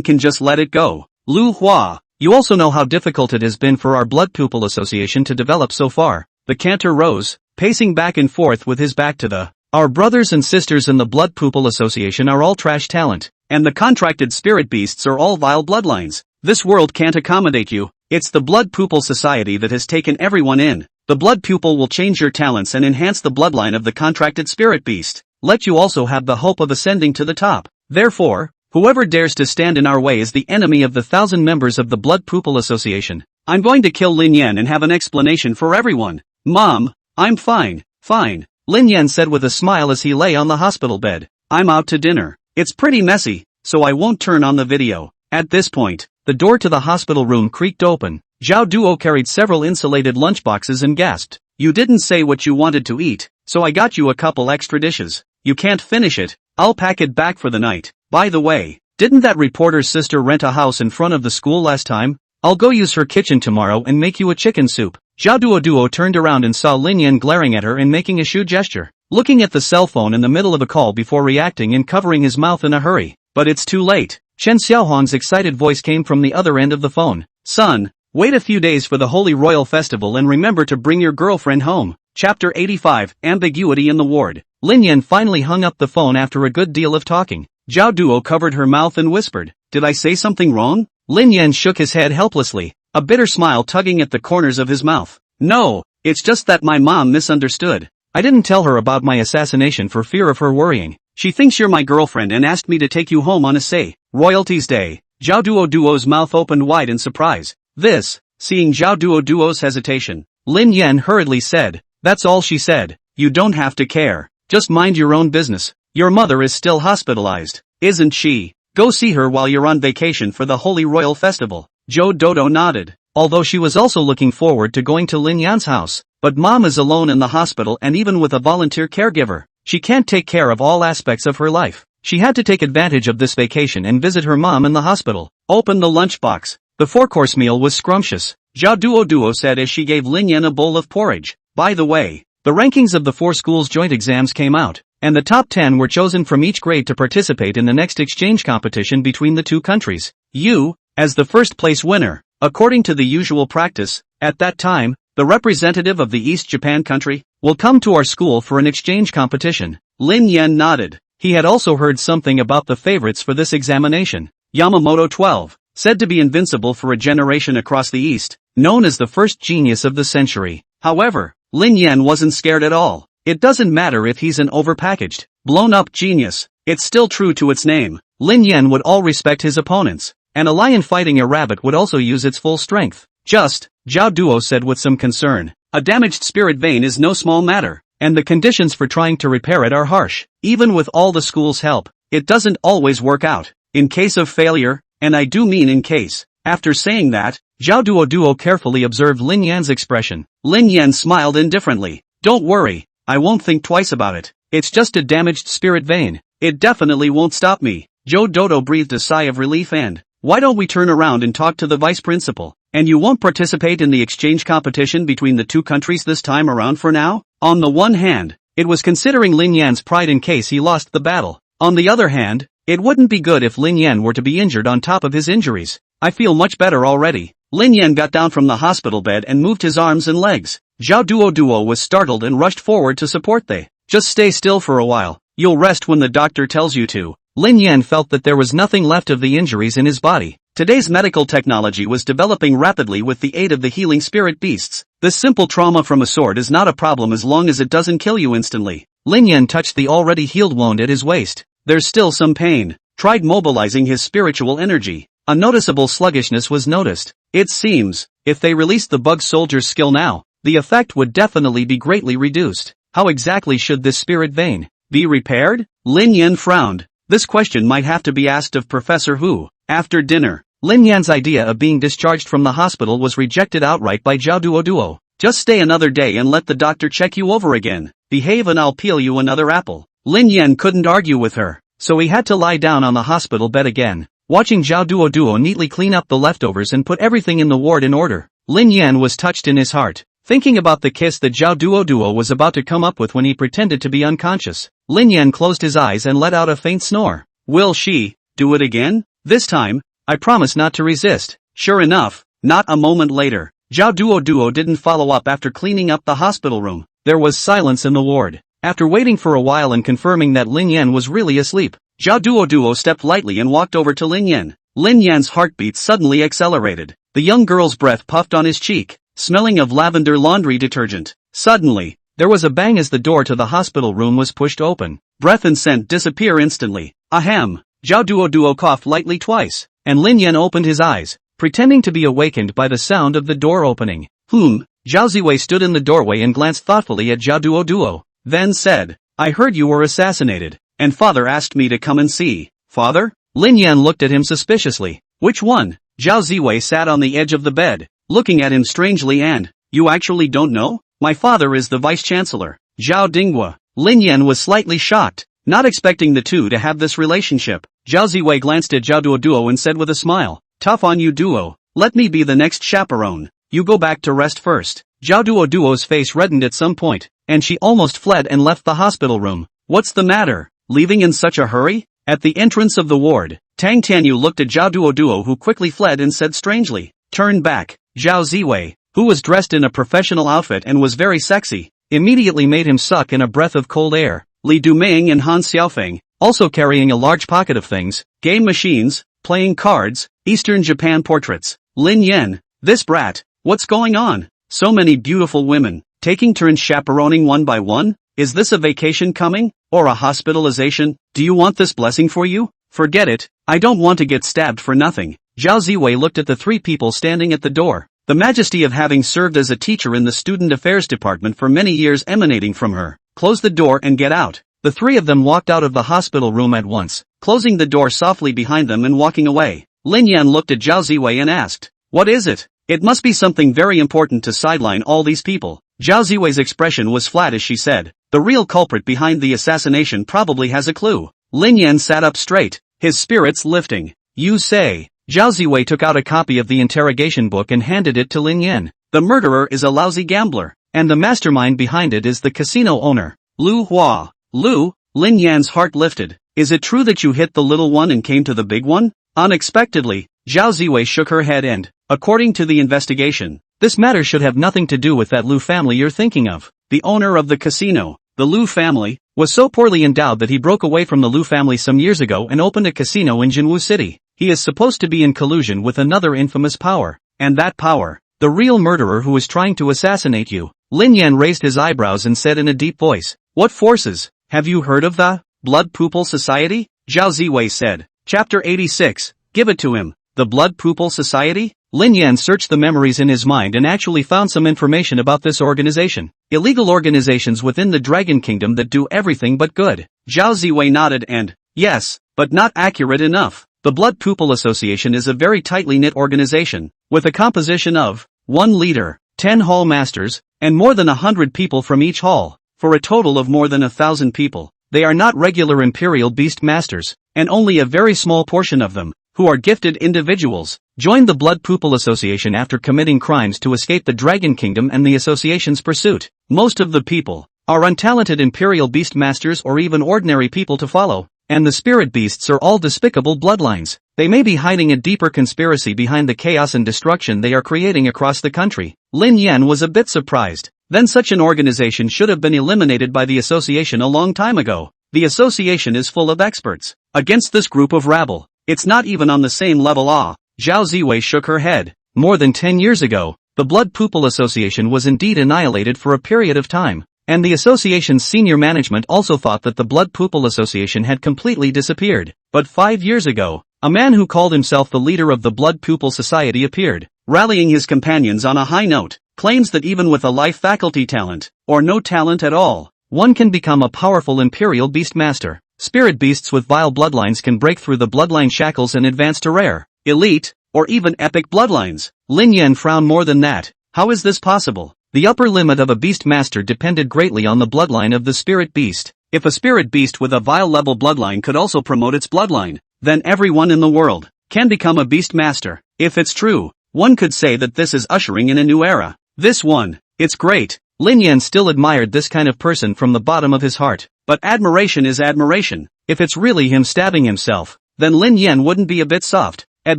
can just let it go. Liu Hua, you also know how difficult it has been for our Blood Pupil Association to develop so far. The cantor rose, pacing back and forth with his back to the Our brothers and sisters in the Blood Pupil Association are all trash talent, and the contracted spirit beasts are all vile bloodlines. This world can't accommodate you. It's the Blood Pupil Society that has taken everyone in. The Blood Pupil will change your talents and enhance the bloodline of the contracted spirit beast. Let you also have the hope of ascending to the top. Therefore, whoever dares to stand in our way is the enemy of the 1,000 members of the Blood Pupil Association. I'm going to kill Lin Yan and have an explanation for everyone. Mom, I'm fine, fine, Lin Yan said with a smile as he lay on the hospital bed. I'm out to dinner. It's pretty messy, so I won't turn on the video. At this point, the door to the hospital room creaked open. Zhao Duo carried several insulated lunchboxes and gasped. You didn't say what you wanted to eat, so I got you a couple extra dishes. You can't finish it. I'll pack it back for the night. By the way, didn't that reporter's sister rent a house in front of the school last time? I'll go use her kitchen tomorrow and make you a chicken soup. Zhao Duo turned around and saw Lin Yan glaring at her and making a shoe gesture, looking at the cell phone in the middle of a call before reacting and covering his mouth in a hurry. But it's too late. Chen Xiaohuang's excited voice came from the other end of the phone. Son, wait a few days for the Holy Royal Festival and remember to bring your girlfriend home. Chapter 85, Ambiguity in the Ward. Lin Yan finally hung up the phone after a good deal of talking. Zhao Duo covered her mouth and whispered, Did I say something wrong? Lin Yan shook his head helplessly, a bitter smile tugging at the corners of his mouth. No, it's just that my mom misunderstood. I didn't tell her about my assassination for fear of her worrying. She thinks you're my girlfriend and asked me to take you home on a say, Royalties Day. Zhao Duo's mouth opened wide in surprise. Seeing Zhao Duo's hesitation, Lin Yan hurriedly said, That's all she said. You don't have to care. Just mind your own business. Your mother is still hospitalized, isn't she? Go see her while you're on vacation for the Holy Royal Festival. Zhou Dodo nodded, although she was also looking forward to going to Lin Yan's house. But mom is alone in the hospital and even with a volunteer caregiver, she can't take care of all aspects of her life. She had to take advantage of this vacation and visit her mom in the hospital. Open the lunchbox. The 4-course meal was scrumptious, Zhao Duo said as she gave Lin Yan a bowl of porridge. By the way, the rankings of the 4 schools' joint exams came out, and the top 10 were chosen from each grade to participate in the next exchange competition between the two countries. You, as the first place winner, according to the usual practice, at that time, the representative of the East Japan country will come to our school for an exchange competition. Lin Yan nodded. He had also heard something about the favorites for this examination. Yamamoto 12, said to be invincible for a generation across the East, known as the first genius of the century. However, Lin Yan wasn't scared at all. It doesn't matter if he's an overpackaged, blown-up genius. It's still true to its name. Lin Yan would all respect his opponents, and a lion fighting a rabbit would also use its full strength. Zhao Duo said with some concern, a damaged spirit vein is no small matter, and the conditions for trying to repair it are harsh. Even with all the school's help, it doesn't always work out. In case of failure, and I do mean in case. After saying that, Zhao Duo carefully observed Lin Yan's expression. Lin Yan smiled indifferently. Don't worry, I won't think twice about it. It's just a damaged spirit vein. It definitely won't stop me. Zhou Dodo breathed a sigh of relief and, why don't we turn around and talk to the vice principal? And you won't participate in the exchange competition between the two countries this time around for now? On the one hand, it was considering Lin Yan's pride in case he lost the battle. On the other hand, it wouldn't be good if Lin Yan were to be injured on top of his injuries. I feel much better already. Lin Yan got down from the hospital bed and moved his arms and legs. Zhao Duo was startled and rushed forward to support they. Just stay still for a while. You'll rest when the doctor tells you to. Lin Yan felt that there was nothing left of the injuries in his body. Today's medical technology was developing rapidly with the aid of the healing spirit beasts. This simple trauma from a sword is not a problem as long as it doesn't kill you instantly. Lin Yan touched the already healed wound at his waist. There's still some pain. Tried mobilizing his spiritual energy. A noticeable sluggishness was noticed. It seems, if they released the bug soldier's skill now, the effect would definitely be greatly reduced. How exactly should this spirit vein be repaired? Lin Yan frowned. This question might have to be asked of Professor Hu. After dinner, Lin Yan's idea of being discharged from the hospital was rejected outright by Zhao Duo. Just stay another day and let the doctor check you over again. Behave and I'll peel you another apple. Lin Yan couldn't argue with her, so he had to lie down on the hospital bed again. Watching Zhao Duo neatly clean up the leftovers and put everything in the ward in order, Lin Yan was touched in his heart. Thinking about the kiss that Zhao Duo was about to come up with when he pretended to be unconscious, Lin Yan closed his eyes and let out a faint snore. Will she do it again? This time, I promise not to resist. Sure enough, not a moment later, Zhao Duo didn't follow up after cleaning up the hospital room. There was silence in the ward. After waiting for a while and confirming that Lin Yan was really asleep, Zhao Duo stepped lightly and walked over to Lin Yan. Lin Yan's heartbeat suddenly accelerated. The young girl's breath puffed on his cheek, smelling of lavender laundry detergent. Suddenly, there was a bang as the door to the hospital room was pushed open. Breath and scent disappear instantly. Ahem. Zhao Duo coughed lightly twice, and Lin Yan opened his eyes, pretending to be awakened by the sound of the door opening. Zhao Ziwei stood in the doorway and glanced thoughtfully at Zhao Duo, then said, I heard you were assassinated, and father asked me to come and see. Father? Lin Yan looked at him suspiciously. Which one? Zhao Ziwei sat on the edge of the bed, looking at him strangely and, you actually don't know? My father is the vice-chancellor, Zhao Dinghua. Lin Yan was slightly shocked, not expecting the two to have this relationship. Zhao Ziwei glanced at Zhao Duo and said with a smile, tough on you Duo, let me be the next chaperone. You go back to rest first. Zhao Duo's face reddened at some point, and she almost fled and left the hospital room. What's the matter? Leaving in such a hurry? At the entrance of the ward, Tang Tianyu looked at Zhao Duo who quickly fled and said strangely, turn back. Zhao Ziwei, who was dressed in a professional outfit and was very sexy, immediately made him suck in a breath of cold air. Li Duming and Han Xiaofeng, also carrying a large pocket of things, game machines, playing cards, Eastern Japan portraits. Lin Yan, this brat, what's going on? So many beautiful women, taking turns chaperoning one by one? Is this a vacation coming? Or a hospitalization? Do you want this blessing for you? Forget it, I don't want to get stabbed for nothing. Zhao Ziwei looked at the three people standing at the door, the majesty of having served as a teacher in the student affairs department for many years emanating from her. Close the door and get out. The three of them walked out of the hospital room at once, closing the door softly behind them and walking away. Lin Yan looked at Zhao Ziwei and asked, what is it? It must be something very important to sideline all these people. Zhao Ziwei's expression was flat as she said, the real culprit behind the assassination probably has a clue. Lin Yan sat up straight, his spirits lifting. You say? Zhao Ziwei took out a copy of the interrogation book and handed it to Lin Yan. The murderer is a lousy gambler, and the mastermind behind it is the casino owner, Lu Hua. Lu? Lin Yan's heart lifted. Is it true that you hit the little one and came to the big one? Unexpectedly, Zhao Ziwei shook her head and, according to the investigation, this matter should have nothing to do with that Lu family you're thinking of. The owner of the casino, the Lu family, was so poorly endowed that he broke away from the Lu family some years ago and opened a casino in Jinwu City. He is supposed to be in collusion with another infamous power, and that power, the real murderer who is trying to assassinate you. Lin Yan raised his eyebrows and said in a deep voice, what forces? Have you heard of the Blood Pupil Society? Zhao Ziwei said. Chapter 86, give it to him. The Blood Pupil Society? Lin Yan searched the memories in his mind and actually found some information about this organization. Illegal organizations within the Dragon Kingdom that do everything but good. Zhao Ziwei nodded and, yes, but not accurate enough. The Blood Pupil Association is a very tightly knit organization, with a composition of 1 leader, 10 hall masters, and more than 100 people from each hall, for a total of more than 1,000 people. They are not regular Imperial Beast Masters, and only a very small portion of them, who are gifted individuals, joined the Blood Pupil Association after committing crimes to escape the Dragon Kingdom and the association's pursuit. Most of the people are untalented Imperial Beast Masters or even ordinary people to follow. And the spirit beasts are all despicable bloodlines. They may be hiding a deeper conspiracy behind the chaos and destruction they are creating across the country. Lin Yan was a bit surprised. Then such an organization should have been eliminated by the association a long time ago. The association is full of experts. Against this group of rabble, it's not even on the same level. Zhao Ziwei shook her head. More than 10 years ago, the Blood Pupil Association was indeed annihilated for a period of time. And the association's senior management also thought that the Blood Pupil Association had completely disappeared. But 5 years ago, a man who called himself the leader of the Blood Pupil Society appeared, rallying his companions on a high note, claims that even with a life faculty talent, or no talent at all, one can become a powerful Imperial Beast Master. Spirit beasts with vile bloodlines can break through the bloodline shackles and advance to rare, elite, or even epic bloodlines. Lin Yan frowned more than that. How is this possible? The upper limit of a beast master depended greatly on the bloodline of the spirit beast. If a spirit beast with a vile level bloodline could also promote its bloodline, then everyone in the world can become a beast master. If it's true, one could say that this is ushering in a new era. It's great. Lin Yan still admired this kind of person from the bottom of his heart. But admiration is admiration. If it's really him stabbing himself, then Lin Yan wouldn't be a bit soft. At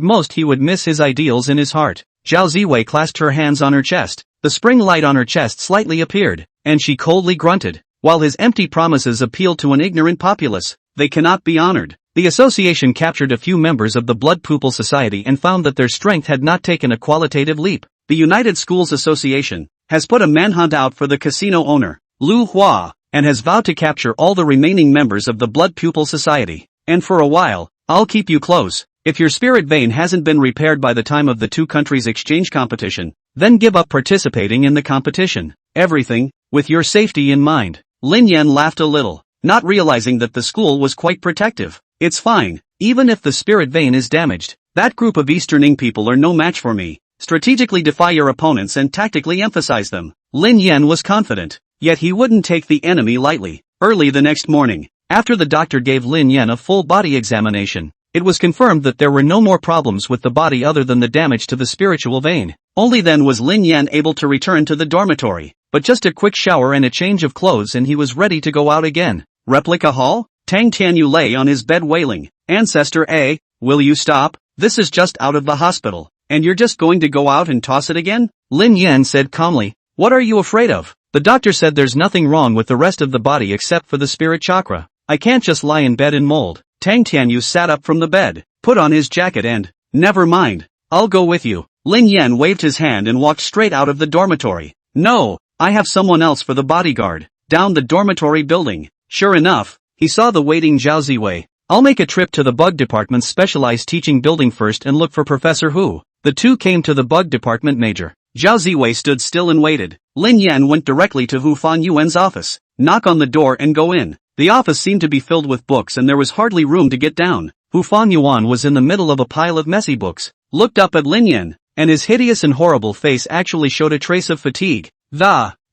most he would miss his ideals in his heart. Zhao Ziwei clasped her hands on her chest. The spring light on her chest slightly appeared, and she coldly grunted. While his empty promises appeal to an ignorant populace, they cannot be honored. The association captured a few members of the Blood Pupil Society and found that their strength had not taken a qualitative leap. The United Schools Association has put a manhunt out for the casino owner, Lu Hua, and has vowed to capture all the remaining members of the Blood Pupil Society. And for a while, I'll keep you close. If your spirit vein hasn't been repaired by the time of the two countries' exchange competition, then give up participating in the competition. Everything, with your safety in mind. Lin Yan laughed a little, not realizing that the school was quite protective. It's fine, even if the spirit vein is damaged. That group of Easterning people are no match for me. Strategically defy your opponents and tactically emphasize them. Lin Yan was confident, yet he wouldn't take the enemy lightly. Early the next morning, after the doctor gave Lin Yan a full body examination, it was confirmed that there were no more problems with the body other than the damage to the spiritual vein. Only then was Lin Yan able to return to the dormitory, but just a quick shower and a change of clothes and he was ready to go out again. Replica Hall? Tang Tianyu lay on his bed wailing. Ancestor A, will you stop? This is just out of the hospital, and you're just going to go out and toss it again? Lin Yan said calmly. What are you afraid of? The doctor said there's nothing wrong with the rest of the body except for the spirit chakra. I can't just lie in bed and mold. Tang Tianyu sat up from the bed, put on his jacket and, never mind, I'll go with you. Lin Yan waved his hand and walked straight out of the dormitory. No, I have someone else for the bodyguard. Down the dormitory building. Sure enough, he saw the waiting Zhao Ziwei. I'll make a trip to the bug department's specialized teaching building first and look for Professor Hu. The two came to the bug department major. Zhao Ziwei stood still and waited. Lin Yan went directly to Hu Fanyuan's office. Knock on the door and go in. The office seemed to be filled with books and there was hardly room to get down. Hu Fanyuan was in the middle of a pile of messy books, looked up at Lin Yan, and his hideous and horrible face actually showed a trace of fatigue.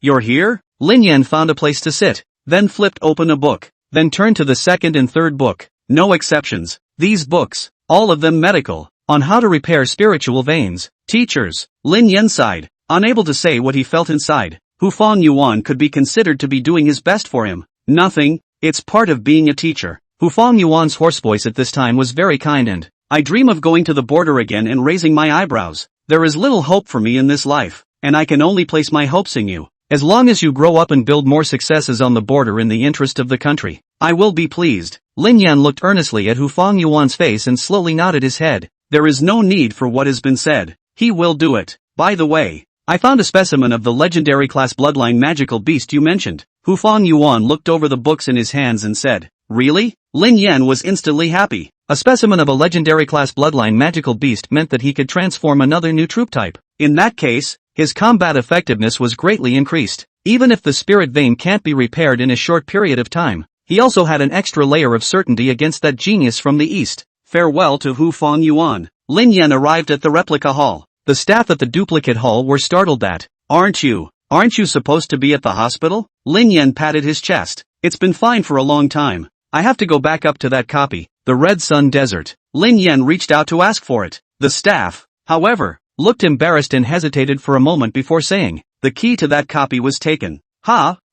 You're here? Lin Yan found a place to sit, then flipped open a book, then turned to the second and third book. No exceptions. These books, all of them medical, on how to repair spiritual veins. Teachers. Lin Yan sighed, unable to say what he felt inside. Hu Fanyuan could be considered to be doing his best for him. Nothing. It's part of being a teacher. Hu Fanyuan's hoarse voice at this time was very kind and, I dream of going to the border again and raising my eyebrows. There is little hope for me in this life, and I can only place my hopes in you. As long as you grow up and build more successes on the border in the interest of the country, I will be pleased. Lin Yan looked earnestly at Hu Fanyuan's face and slowly nodded his head. There is no need for what has been said. He will do it. By the way, I found a specimen of the legendary class bloodline magical beast you mentioned. Hu Fanyuan looked over the books in his hands and said, Really? Lin Yan was instantly happy. A specimen of a legendary class bloodline magical beast meant that he could transform another new troop type. In that case, his combat effectiveness was greatly increased. Even if the spirit vein can't be repaired in a short period of time, he also had an extra layer of certainty against that genius from the east. Farewell to Hu Fanyuan. Lin Yan arrived at the replica hall. The staff at the duplicate hall were startled that, Aren't you supposed to be at the hospital? Lin Yan patted his chest. It's been fine for a long time. I have to go back up to that copy, the Red Sun Desert. Lin Yan reached out to ask for it. The staff, however, looked embarrassed and hesitated for a moment before saying, the key to that copy was taken.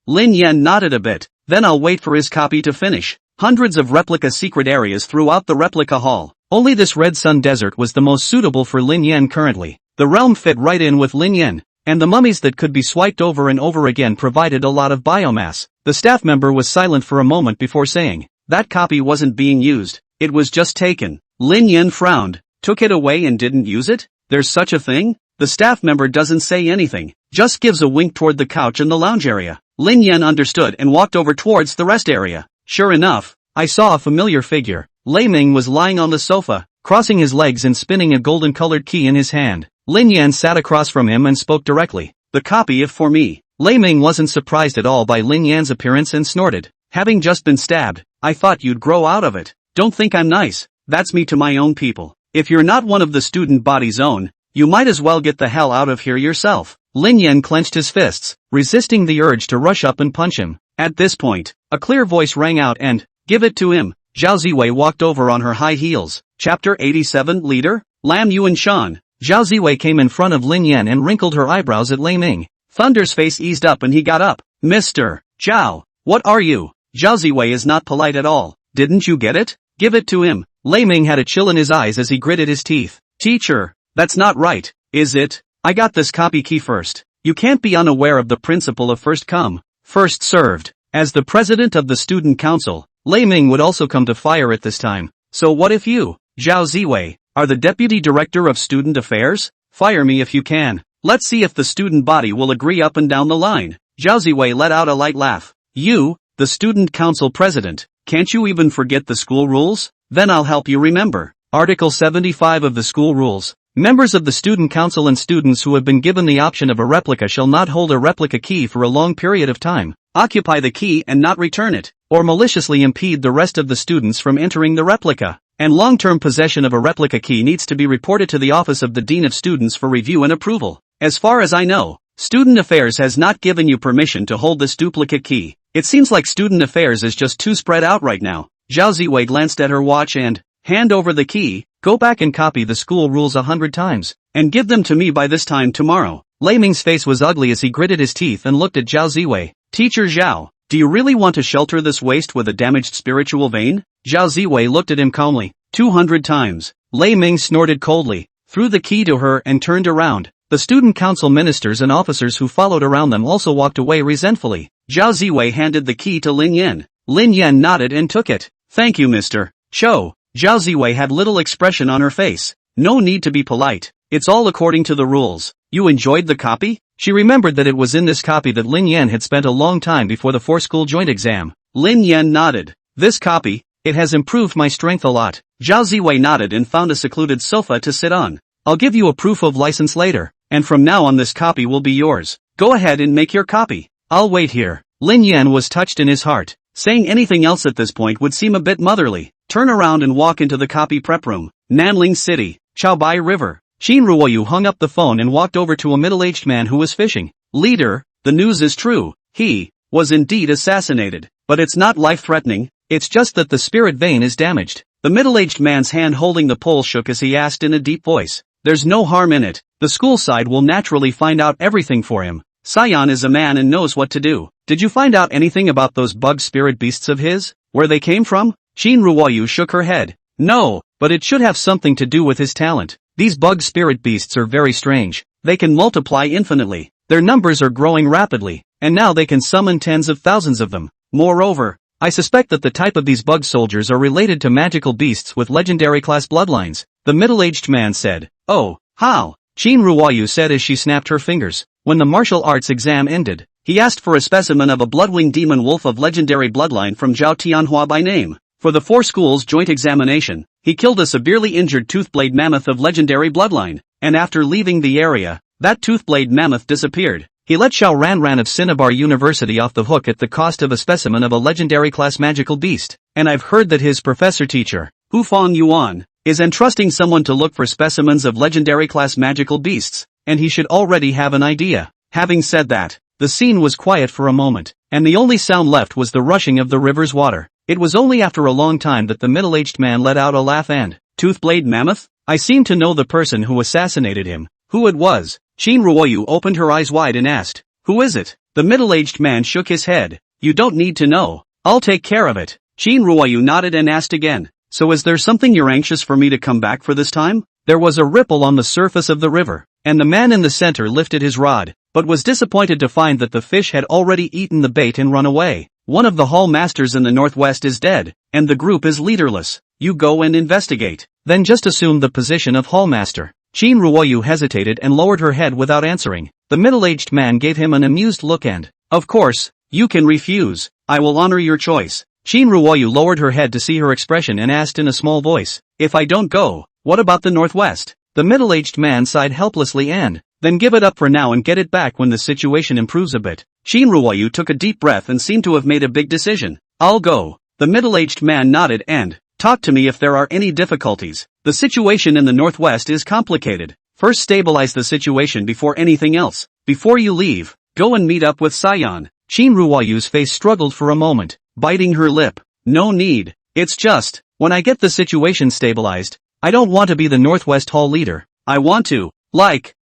Lin Yan nodded a bit. Then I'll wait for his copy to finish. Hundreds of replica secret areas throughout the replica hall. Only this Red Sun Desert was the most suitable for Lin Yan currently. The realm fit right in with Lin Yan, and the mummies that could be swiped over and over again provided a lot of biomass. The staff member was silent for a moment before saying, that copy wasn't being used. It was just taken. Lin Yan frowned. Took it away and didn't use it? There's such a thing? The staff member doesn't say anything, just gives a wink toward the couch in the lounge area. Lin Yan understood and walked over towards the rest area. Sure enough, I saw a familiar figure. Lei Ming was lying on the sofa, crossing his legs and spinning a golden-colored key in his hand. Lin Yan sat across from him and spoke directly. The copy if for me. Lei Ming wasn't surprised at all by Lin Yan's appearance and snorted. Having just been stabbed, I thought you'd grow out of it. Don't think I'm nice. That's me to my own people. If you're not one of the student body's own, you might as well get the hell out of here yourself. Lin Yan clenched his fists, resisting the urge to rush up and punch him. At this point, a clear voice rang out and, give it to him. Zhao Ziwei walked over on her high heels. Chapter 87 Leader? Lam Yuan Shan. Zhao Ziwei came in front of Lin Yan and wrinkled her eyebrows at Lei Ming. Thunder's face eased up and he got up. Mr. Zhao, what are you? Zhao Ziwei is not polite at all. Didn't you get it? Give it to him. Lei Ming had a chill in his eyes as he gritted his teeth. Teacher, that's not right, is it? I got this copy key first. You can't be unaware of the principle of first come, first served. As the president of the student council, Lei Ming would also come to fire at this time. So what if you, Zhao Ziwei, are the deputy director of student affairs? Fire me if you can. Let's see if the student body will agree up and down the line. Zhao Ziwei let out a light laugh. You, the student council president, can't you even forget the school rules? Then I'll help you remember. Article 75 of the school rules. Members of the student council and students who have been given the option of a replica shall not hold a replica key for a long period of time, occupy the key and not return it, or maliciously impede the rest of the students from entering the replica. And long-term possession of a replica key needs to be reported to the office of the Dean of Students for review and approval. As far as I know, Student Affairs has not given you permission to hold this duplicate key. It seems like Student Affairs is just too spread out right now. Zhao Ziwei glanced at her watch and, hand over the key, go back and copy the school rules 100 times, and give them to me by this time tomorrow. Lei Ming's face was ugly as he gritted his teeth and looked at Zhao Ziwei. Teacher Zhao, do you really want to shelter this waste with a damaged spiritual vein? Zhao Ziwei looked at him calmly. 200 times. Lei Ming snorted coldly, threw the key to her and turned around. The student council ministers and officers who followed around them also walked away resentfully. Zhao Ziwei handed the key to Lin Yan. Lin Yan nodded and took it. Thank you, Mr. Cho. Zhao Ziwei had little expression on her face. No need to be polite. It's all according to the rules. You enjoyed the copy? She remembered that it was in this copy that Lin Yan had spent a long time before the four-school joint exam. Lin Yan nodded. This copy, it has improved my strength a lot. Zhao Ziwei nodded and found a secluded sofa to sit on. I'll give you a proof of license later, and from now on this copy will be yours. Go ahead and make your copy. I'll wait here. Lin Yan was touched in his heart. Saying anything else at this point would seem a bit motherly. Turn around and walk into the copy prep room. Nanling City, Chaobai River. Xin Ruoyu hung up the phone and walked over to a middle-aged man who was fishing. Leader, the news is true. He was indeed assassinated. But it's not life-threatening, it's just that the spirit vein is damaged. The middle-aged man's hand holding the pole shook as he asked in a deep voice. There's no harm in it. The school side will naturally find out everything for him. Sion is a man and knows what to do. Did you find out anything about those bug spirit beasts of his? Where they came from? Xin Ruoyu shook her head. No, but it should have something to do with his talent. These bug spirit beasts are very strange. They can multiply infinitely. Their numbers are growing rapidly, and now they can summon tens of thousands of them. Moreover, I suspect that the type of these bug soldiers are related to magical beasts with legendary class bloodlines. The middle-aged man said. Oh, how? Xin Ruoyu said as she snapped her fingers. When the martial arts exam ended, he asked for a specimen of a bloodwing demon wolf of legendary bloodline from Zhao Tianhua by name. For the four schools joint examination, he killed a severely injured toothblade mammoth of legendary bloodline, and after leaving the area, that toothblade mammoth disappeared. He let Xiao Ranran of Cinnabar University off the hook at the cost of a specimen of a legendary class magical beast, and I've heard that his professor teacher, Hu Fong Yuan, is entrusting someone to look for specimens of legendary class magical beasts, and he should already have an idea. Having said that, the scene was quiet for a moment, and the only sound left was the rushing of the river's water. It was only after a long time that the middle-aged man let out a laugh and, Toothblade Mammoth? I seem to know the person who assassinated him. Who it was? Xin Ruoyu opened her eyes wide and asked, Who is it? The middle-aged man shook his head. You don't need to know. I'll take care of it. Xin Ruoyu nodded and asked again, So is there something you're anxious for me to come back for this time? There was a ripple on the surface of the river, and the man in the center lifted his rod, but was disappointed to find that the fish had already eaten the bait and run away. One of the hall masters in the northwest is dead, and the group is leaderless. You go and investigate. Then just assume the position of hall master. Xin Ruoyu hesitated and lowered her head without answering. The middle-aged man gave him an amused look and, Of course, you can refuse. I will honor your choice. Xin Ruoyu lowered her head to see her expression and asked in a small voice, If I don't go, what about the northwest? The middle-aged man sighed helplessly and, Then give it up for now and get it back when the situation improves a bit. Xin Ruoyu took a deep breath and seemed to have made a big decision. I'll go. The middle-aged man nodded and, Talk to me if there are any difficulties. The situation in the northwest is complicated. First stabilize the situation before anything else. Before you leave, go and meet up with Sion. Xin Ruoyu's face struggled for a moment, biting her lip. No need. It's just, when I get the situation stabilized, I don't want to be the Northwest Hall leader. I want to,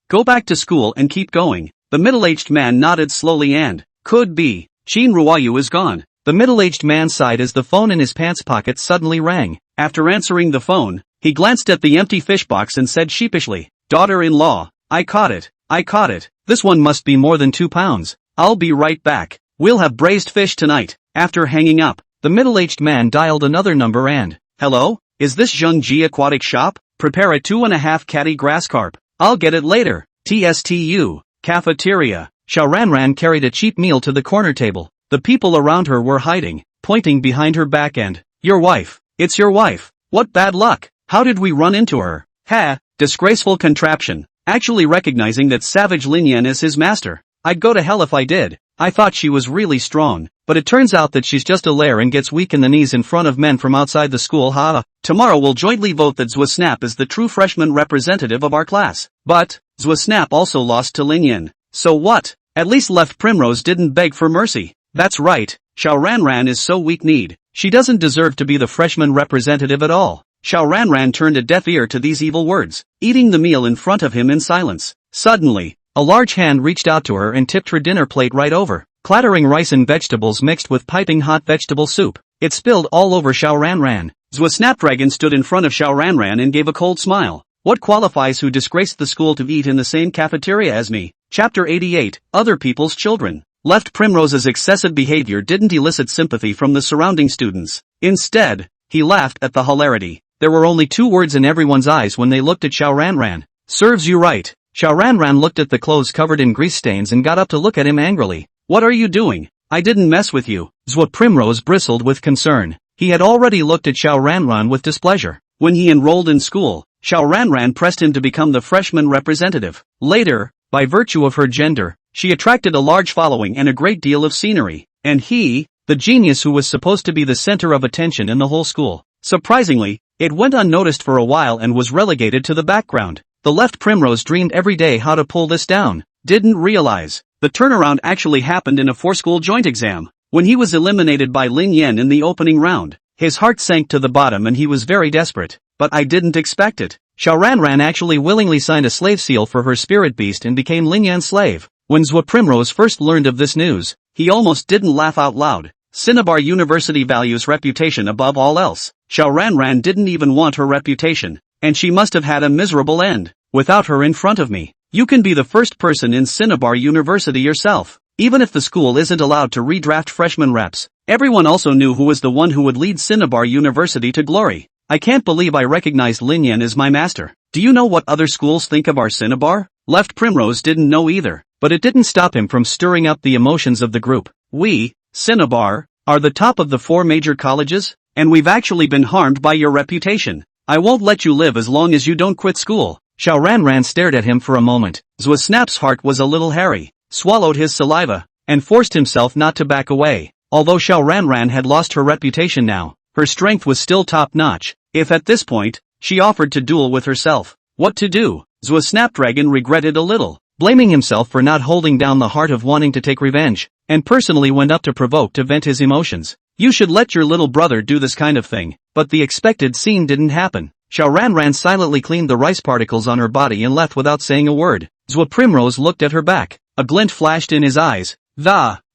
go back to school and keep going. The middle-aged man nodded slowly and, Could be. Xin Ruoyu is gone. The middle-aged man sighed as the phone in his pants pocket suddenly rang. After answering the phone, he glanced at the empty fish box and said sheepishly, Daughter-in-law, I caught it. This one must be more than 2 pounds. I'll be right back. We'll have braised fish tonight. After hanging up, the middle-aged man dialed another number and, "Hello? Is this Zhengji Aquatic Shop? Prepare a 2.5 catty grass carp. I'll get it later. TSTU. Cafeteria." Xiaoranran carried a cheap meal to the corner table. The people around her were hiding, pointing behind her back and, "Your wife. It's your wife. What bad luck. How did we run into her? Ha, disgraceful contraption. Actually recognizing that Savage Lin Yan is his master. I'd go to hell if I did. I thought she was really strong, but it turns out that she's just a lair and gets weak in the knees in front of men from outside the school. Ha. Tomorrow we'll jointly vote that Zhua Snap is the true freshman representative of our class. But, Zhua Snap also lost to Lin Yan. So what? At least Left Primrose didn't beg for mercy. That's right, Xiaoranran is so weak-kneed. She doesn't deserve to be the freshman representative at all. Xiaoranran turned a deaf ear to these evil words, eating the meal in front of him in silence. Suddenly, a large hand reached out to her and tipped her dinner plate right over, clattering rice and vegetables mixed with piping hot vegetable soup. It spilled all over Xiaoranran. Zhua Snapdragon stood in front of Xiaoranran and gave a cold smile. What qualifies who disgraced the school to eat in the same cafeteria as me? Chapter 88, Other People's Children. Left Primrose's excessive behavior didn't elicit sympathy from the surrounding students. Instead, he laughed at the hilarity. There were only two words in everyone's eyes when they looked at Xiaoranran. "Serves you right." Xiaoranran looked at the clothes covered in grease stains and got up to look at him angrily. "What are you doing? I didn't mess with you." Zhua Primrose bristled with concern. He had already looked at Xiaoranran with displeasure. When he enrolled in school, Xiaoranran pressed him to become the freshman representative. Later, by virtue of her gender, she attracted a large following and a great deal of scenery. And he, the genius who was supposed to be the center of attention in the whole school. Surprisingly, it went unnoticed for a while and was relegated to the background. The Left Primrose dreamed every day how to pull this down. Didn't realize. The turnaround actually happened in a 4-school joint exam. When he was eliminated by Lin Yan in the opening round, his heart sank to the bottom and he was very desperate. But I didn't expect it. Xiaoranran actually willingly signed a slave seal for her spirit beast and became Lin Yan's slave. When Zhua Primrose first learned of this news, he almost didn't laugh out loud. Cinnabar University values reputation above all else. Xiaoranran didn't even want her reputation, and she must have had a miserable end. Without her in front of me, you can be the first person in Cinnabar University yourself. Even if the school isn't allowed to redraft freshman reps, everyone also knew who was the one who would lead Cinnabar University to glory. I can't believe I recognized Lin Yan as my master. Do you know what other schools think of our Cinnabar? Left Primrose didn't know either, but it didn't stop him from stirring up the emotions of the group. We, Cinnabar, are the top of the 4 major colleges, and we've actually been harmed by your reputation. I won't let you live as long as you don't quit school. Xiaoranran stared at him for a moment. Zhua Snap's heart was a little hairy, swallowed his saliva, and forced himself not to back away. Although Xiaoranran had lost her reputation now, her strength was still top-notch. If at this point, she offered to duel with herself, what to do? Zhua Snapdragon regretted a little, blaming himself for not holding down the heart of wanting to take revenge, and personally went up to provoke to vent his emotions. You should let your little brother do this kind of thing. But the expected scene didn't happen. Xiaoranran silently cleaned the rice particles on her body and left without saying a word. Zhua Primrose looked at her back. A glint flashed in his eyes.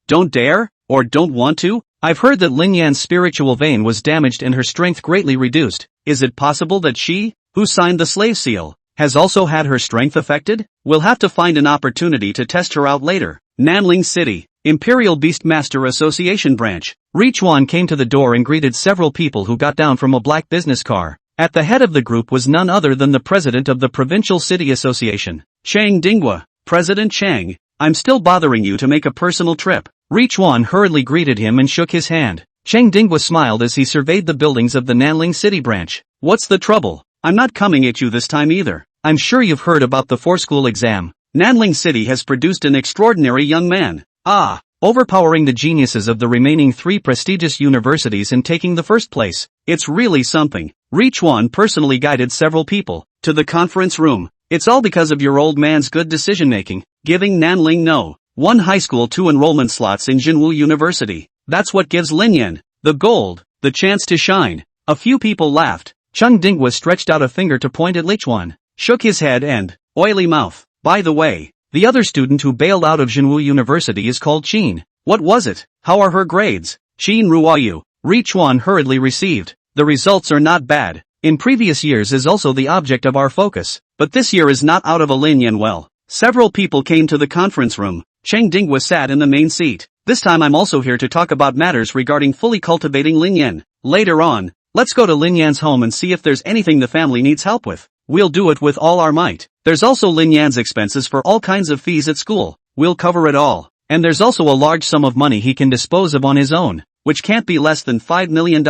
Don't dare? Or don't want to? I've heard that Lin Yan's spiritual vein was damaged and her strength greatly reduced. Is it possible that she, who signed the slave seal, has also had her strength affected? We'll have to find an opportunity to test her out later. Nanling City, Imperial Beastmaster Association Branch. Richuan came to the door and greeted several people who got down from a black business car. At the head of the group was none other than the president of the Provincial City Association, Chang Dinghua. President Chang, I'm still bothering you to make a personal trip. Richuan hurriedly greeted him and shook his hand. Chang Dinghua smiled as he surveyed the buildings of the Nanling City branch. What's the trouble? I'm not coming at you this time either. I'm sure you've heard about the 4-school exam. Nanling City has produced an extraordinary young man. Overpowering the geniuses of the remaining 3 prestigious universities and taking the first place. It's really something. Richuan personally guided several people to the conference room. It's all because of your old man's good decision-making, giving Nanling No. 1 high school 2 enrollment slots in Jinwu University. That's what gives Lin Yan the gold, the chance to shine. A few people laughed. Chang Dinghua stretched out a finger to point at Richuan, shook his head and, oily mouth. By the way, the other student who bailed out of Jinwu University is called Qin. What was it? How are her grades? Qin Ruoyu. Richuan hurriedly received. The results are not bad. In previous years is also the object of our focus, but this year is not out of a Lin Yan well. Several people came to the conference room. Chang Dinghua sat in the main seat. This time I'm also here to talk about matters regarding fully cultivating Lin Yan. Later on, let's go to Lin Yan's home and see if there's anything the family needs help with. We'll do it with all our might. There's also Lin Yan's expenses for all kinds of fees at school. We'll cover it all. And there's also a large sum of money he can dispose of on his own, which can't be less than $5 million.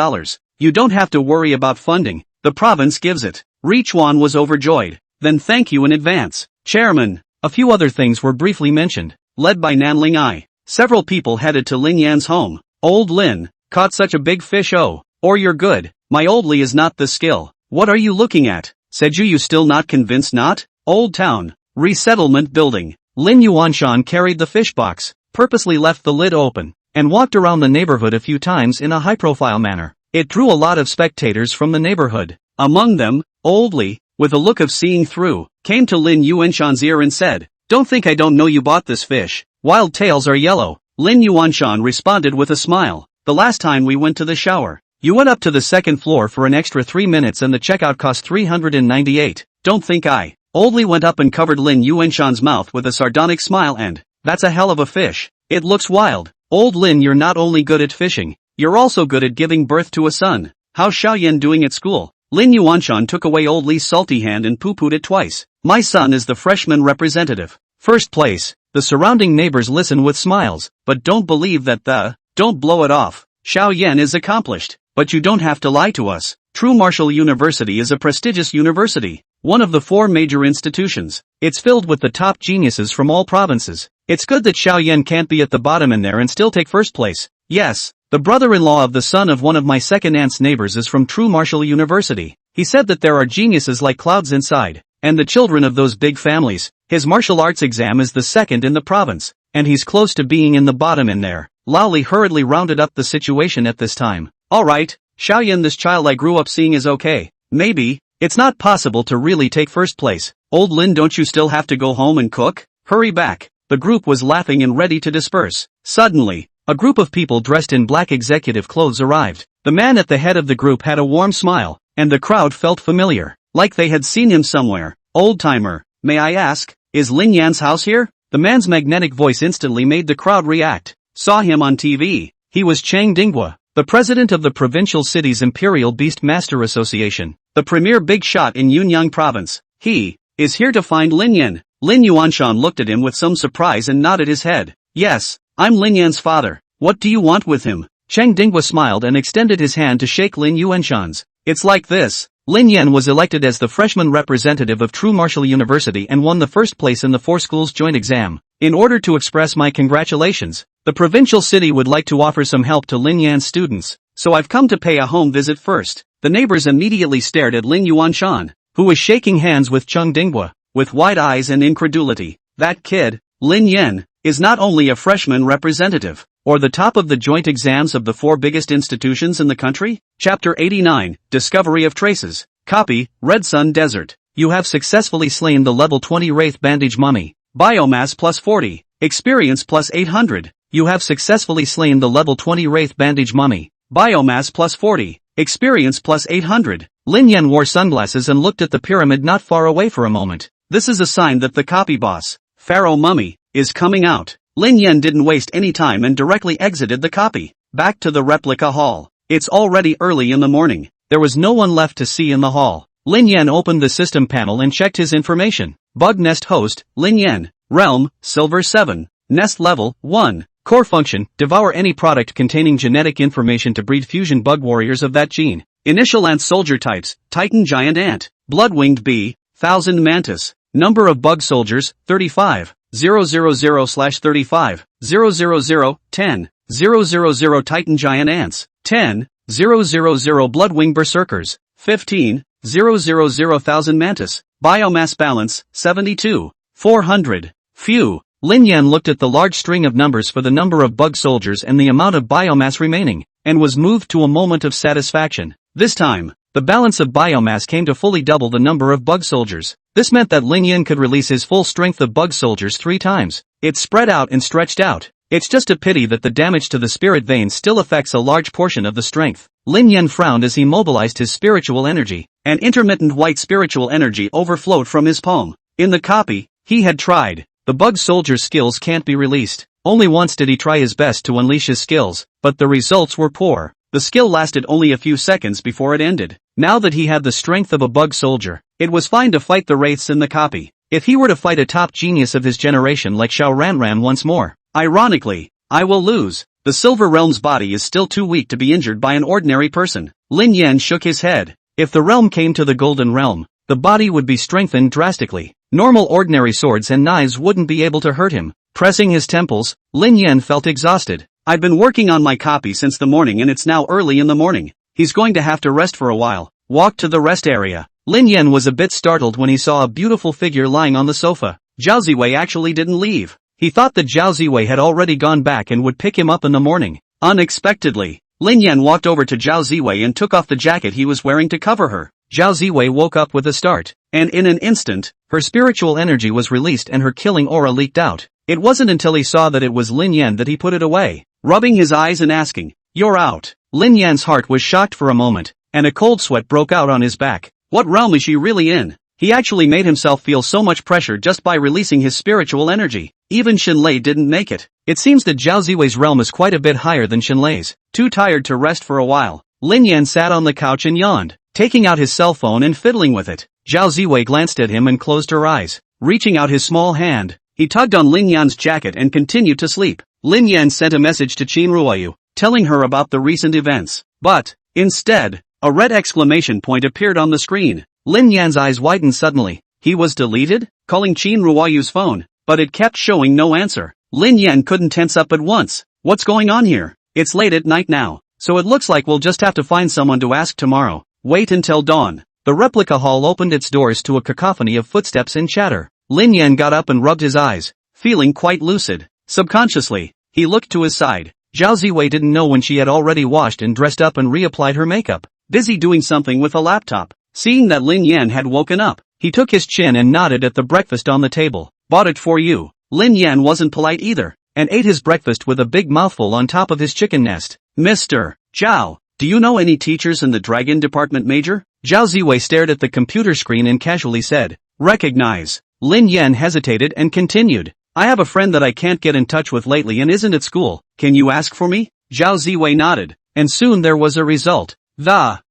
You don't have to worry about funding. The province gives it. Richuan was overjoyed. Then thank you in advance, Chairman. A few other things were briefly mentioned. Led by Nanling I, several people headed to Lin Yan's home. Old Lin, caught such a big fish, oh. Or you're good. My old Li is not the skill. What are you looking at? Said you still not convinced not? Old Town, Resettlement Building. Lin Yuanshan carried the fish box, purposely left the lid open, and walked around the neighborhood a few times in a high-profile manner. It drew a lot of spectators from the neighborhood. Among them, Old Li, with a look of seeing through, came to Lin Yuanshan's ear and said, "Don't think I don't know you bought this fish. Wild tails are yellow." Lin Yuanshan responded with a smile. "The last time we went to the shower, you went up to the second floor for an extra 3 minutes and the checkout cost 398. Don't think I." Old Li went up and covered Lin Yuanshan's mouth with a sardonic smile and, "That's a hell of a fish. It looks wild. Old Lin, you're not only good at fishing, you're also good at giving birth to a son. How's Xiaoyan doing at school?" Lin Yuanshan took away Old Li's salty hand and poo-pooed it twice. "My son is the freshman representative. First place." The surrounding neighbors listen with smiles, but don't believe that don't blow it off. Xiaoyan is accomplished, but you don't have to lie to us. True Martial University is a prestigious university, one of the 4 major institutions. It's filled with the top geniuses from all provinces. It's good that Xiaoyan can't be at the bottom in there and still take first place. Yes, the brother-in-law of the son of one of my second aunt's neighbors is from True Martial University. He said that there are geniuses like clouds inside, and the children of those big families. His martial arts exam is the second in the province, and he's close to being in the bottom in there. Lao Li hurriedly rounded up the situation at this time. "Alright, Xiaoyan, this child I grew up seeing is okay. Maybe, it's not possible to really take first place. Old Lin, don't you still have to go home and cook? Hurry back." The group was laughing and ready to disperse. Suddenly, a group of people dressed in black executive clothes arrived. The man at the head of the group had a warm smile, and the crowd felt familiar, like they had seen him somewhere. "Old-timer, may I ask, is Lin Yan's house here?" The man's magnetic voice instantly made the crowd react. "Saw him on TV. He was Chang Dinghua, the president of the provincial city's Imperial Beast Master Association, the premier big shot in Yunyang province. He is here to find Lin Yan." Lin Yuanshan looked at him with some surprise and nodded his head. "Yes, I'm Lin Yan's father. What do you want with him?" Chang Dinghua smiled and extended his hand to shake Lin Yuanshan's. "It's like this. Lin Yan was elected as the freshman representative of True Martial University and won the first place in the 4 schools joint exam. In order to express my congratulations, the provincial city would like to offer some help to Lin Yan's students, so I've come to pay a home visit first." The neighbors immediately stared at Lin Yuanshan, who was shaking hands with Chang Dinghua, with wide eyes and incredulity. That kid, Lin Yan, is not only a freshman representative, or the top of the joint exams of the 4 biggest institutions in the country? Chapter 89, Discovery of Traces. Copy, Red Sun Desert. You have successfully slain the level 20 Wraith Bandage Mummy. Biomass plus 40. Experience plus 800. You have successfully slain the level 20 Wraith Bandage Mummy. Biomass plus 40. Experience plus 800. Lin Yan wore sunglasses and looked at the pyramid not far away for a moment. This is a sign that the copy boss, Pharaoh Mummy, is coming out. Lin Yan didn't waste any time and directly exited the copy. Back to the replica hall. It's already early in the morning. There was no one left to see in the hall. Lin Yan opened the system panel and checked his information. Bug nest host, Lin Yan. Realm, Silver 7. Nest level, 1. Core function, devour any product containing genetic information to breed fusion bug warriors of that gene. Initial ant soldier types, Titan Giant Ant. Blood-winged bee, Thousand Mantis. Number of bug soldiers, 35. 000/35, 000, 10, 000 Titan Giant Ants, 10, 000 Bloodwing Berserkers, 15, 000 Thousand Mantis, Biomass balance, 72, 400. Phew. Lin Yan looked at the large string of numbers for the number of bug soldiers and the amount of biomass remaining, and was moved to a moment of satisfaction. This time, the balance of biomass came to fully double the number of bug soldiers. This meant that Lin Yan could release his full strength of bug soldiers 3 times. It spread out and stretched out. It's just a pity that the damage to the spirit vein still affects a large portion of the strength. Lin Yan frowned as he mobilized his spiritual energy. An intermittent white spiritual energy overflowed from his palm. In the copy, he had tried. The bug soldier's skills can't be released. Only once did he try his best to unleash his skills, but the results were poor. The skill lasted only a few seconds before it ended. Now that he had the strength of a bug soldier, it was fine to fight the wraiths in the copy. If he were to fight a top genius of his generation like Xiao Ranran once more, ironically, I will lose. The Silver Realm's body is still too weak to be injured by an ordinary person. Lin Yan shook his head. If the realm came to the Golden Realm, the body would be strengthened drastically. Normal ordinary swords and knives wouldn't be able to hurt him. Pressing his temples, Lin Yan felt exhausted. I've been working on my copy since the morning and it's now early in the morning. He's going to have to rest for a while. Walk to the rest area. Lin Yan was a bit startled when he saw a beautiful figure lying on the sofa. Zhao Ziwei actually didn't leave. He thought that Zhao Ziwei had already gone back and would pick him up in the morning. Unexpectedly, Lin Yan walked over to Zhao Ziwei and took off the jacket he was wearing to cover her. Zhao Ziwei woke up with a start, and in an instant, her spiritual energy was released and her killing aura leaked out. It wasn't until he saw that it was Lin Yan that he put it away, rubbing his eyes and asking, "You're out." Lin Yan's heart was shocked for a moment, and a cold sweat broke out on his back. What realm is she really in? He actually made himself feel so much pressure just by releasing his spiritual energy. Even Xinlei didn't make it. It seems that Zhao Ziwei's realm is quite a bit higher than Xinlei's. Too tired to rest for a while, Lin Yan sat on the couch and yawned, taking out his cell phone and fiddling with it. Zhao Ziwei glanced at him and closed her eyes. Reaching out his small hand, he tugged on Lin Yan's jacket and continued to sleep. Lin Yan sent a message to Qin Ruoyu, telling her about the recent events. But, instead, a red exclamation point appeared on the screen. Lin Yan's eyes widened suddenly. He was deleted? Calling Qin Ruoyu's phone, but it kept showing no answer. Lin Yan couldn't tense up at once. What's going on here? It's late at night now, so it looks like we'll just have to find someone to ask tomorrow. Wait until dawn. The replica hall opened its doors to a cacophony of footsteps and chatter. Lin Yan got up and rubbed his eyes, feeling quite lucid. Subconsciously, he looked to his side. Zhao Ziwei didn't know when she had already washed and dressed up and reapplied her makeup, busy doing something with a laptop. Seeing that Lin Yan had woken up, he took his chin and nodded at the breakfast on the table. Bought it for you. Lin Yan wasn't polite either, and ate his breakfast with a big mouthful on top of his chicken nest. Mr. Zhao, do you know any teachers in the dragon department, Major? Zhao Ziwei stared at the computer screen and casually said, "Recognize." Lin Yan hesitated and continued, "I have a friend that I can't get in touch with lately and isn't at school. Can you ask for me?" Zhao Ziwei nodded, and soon there was a result.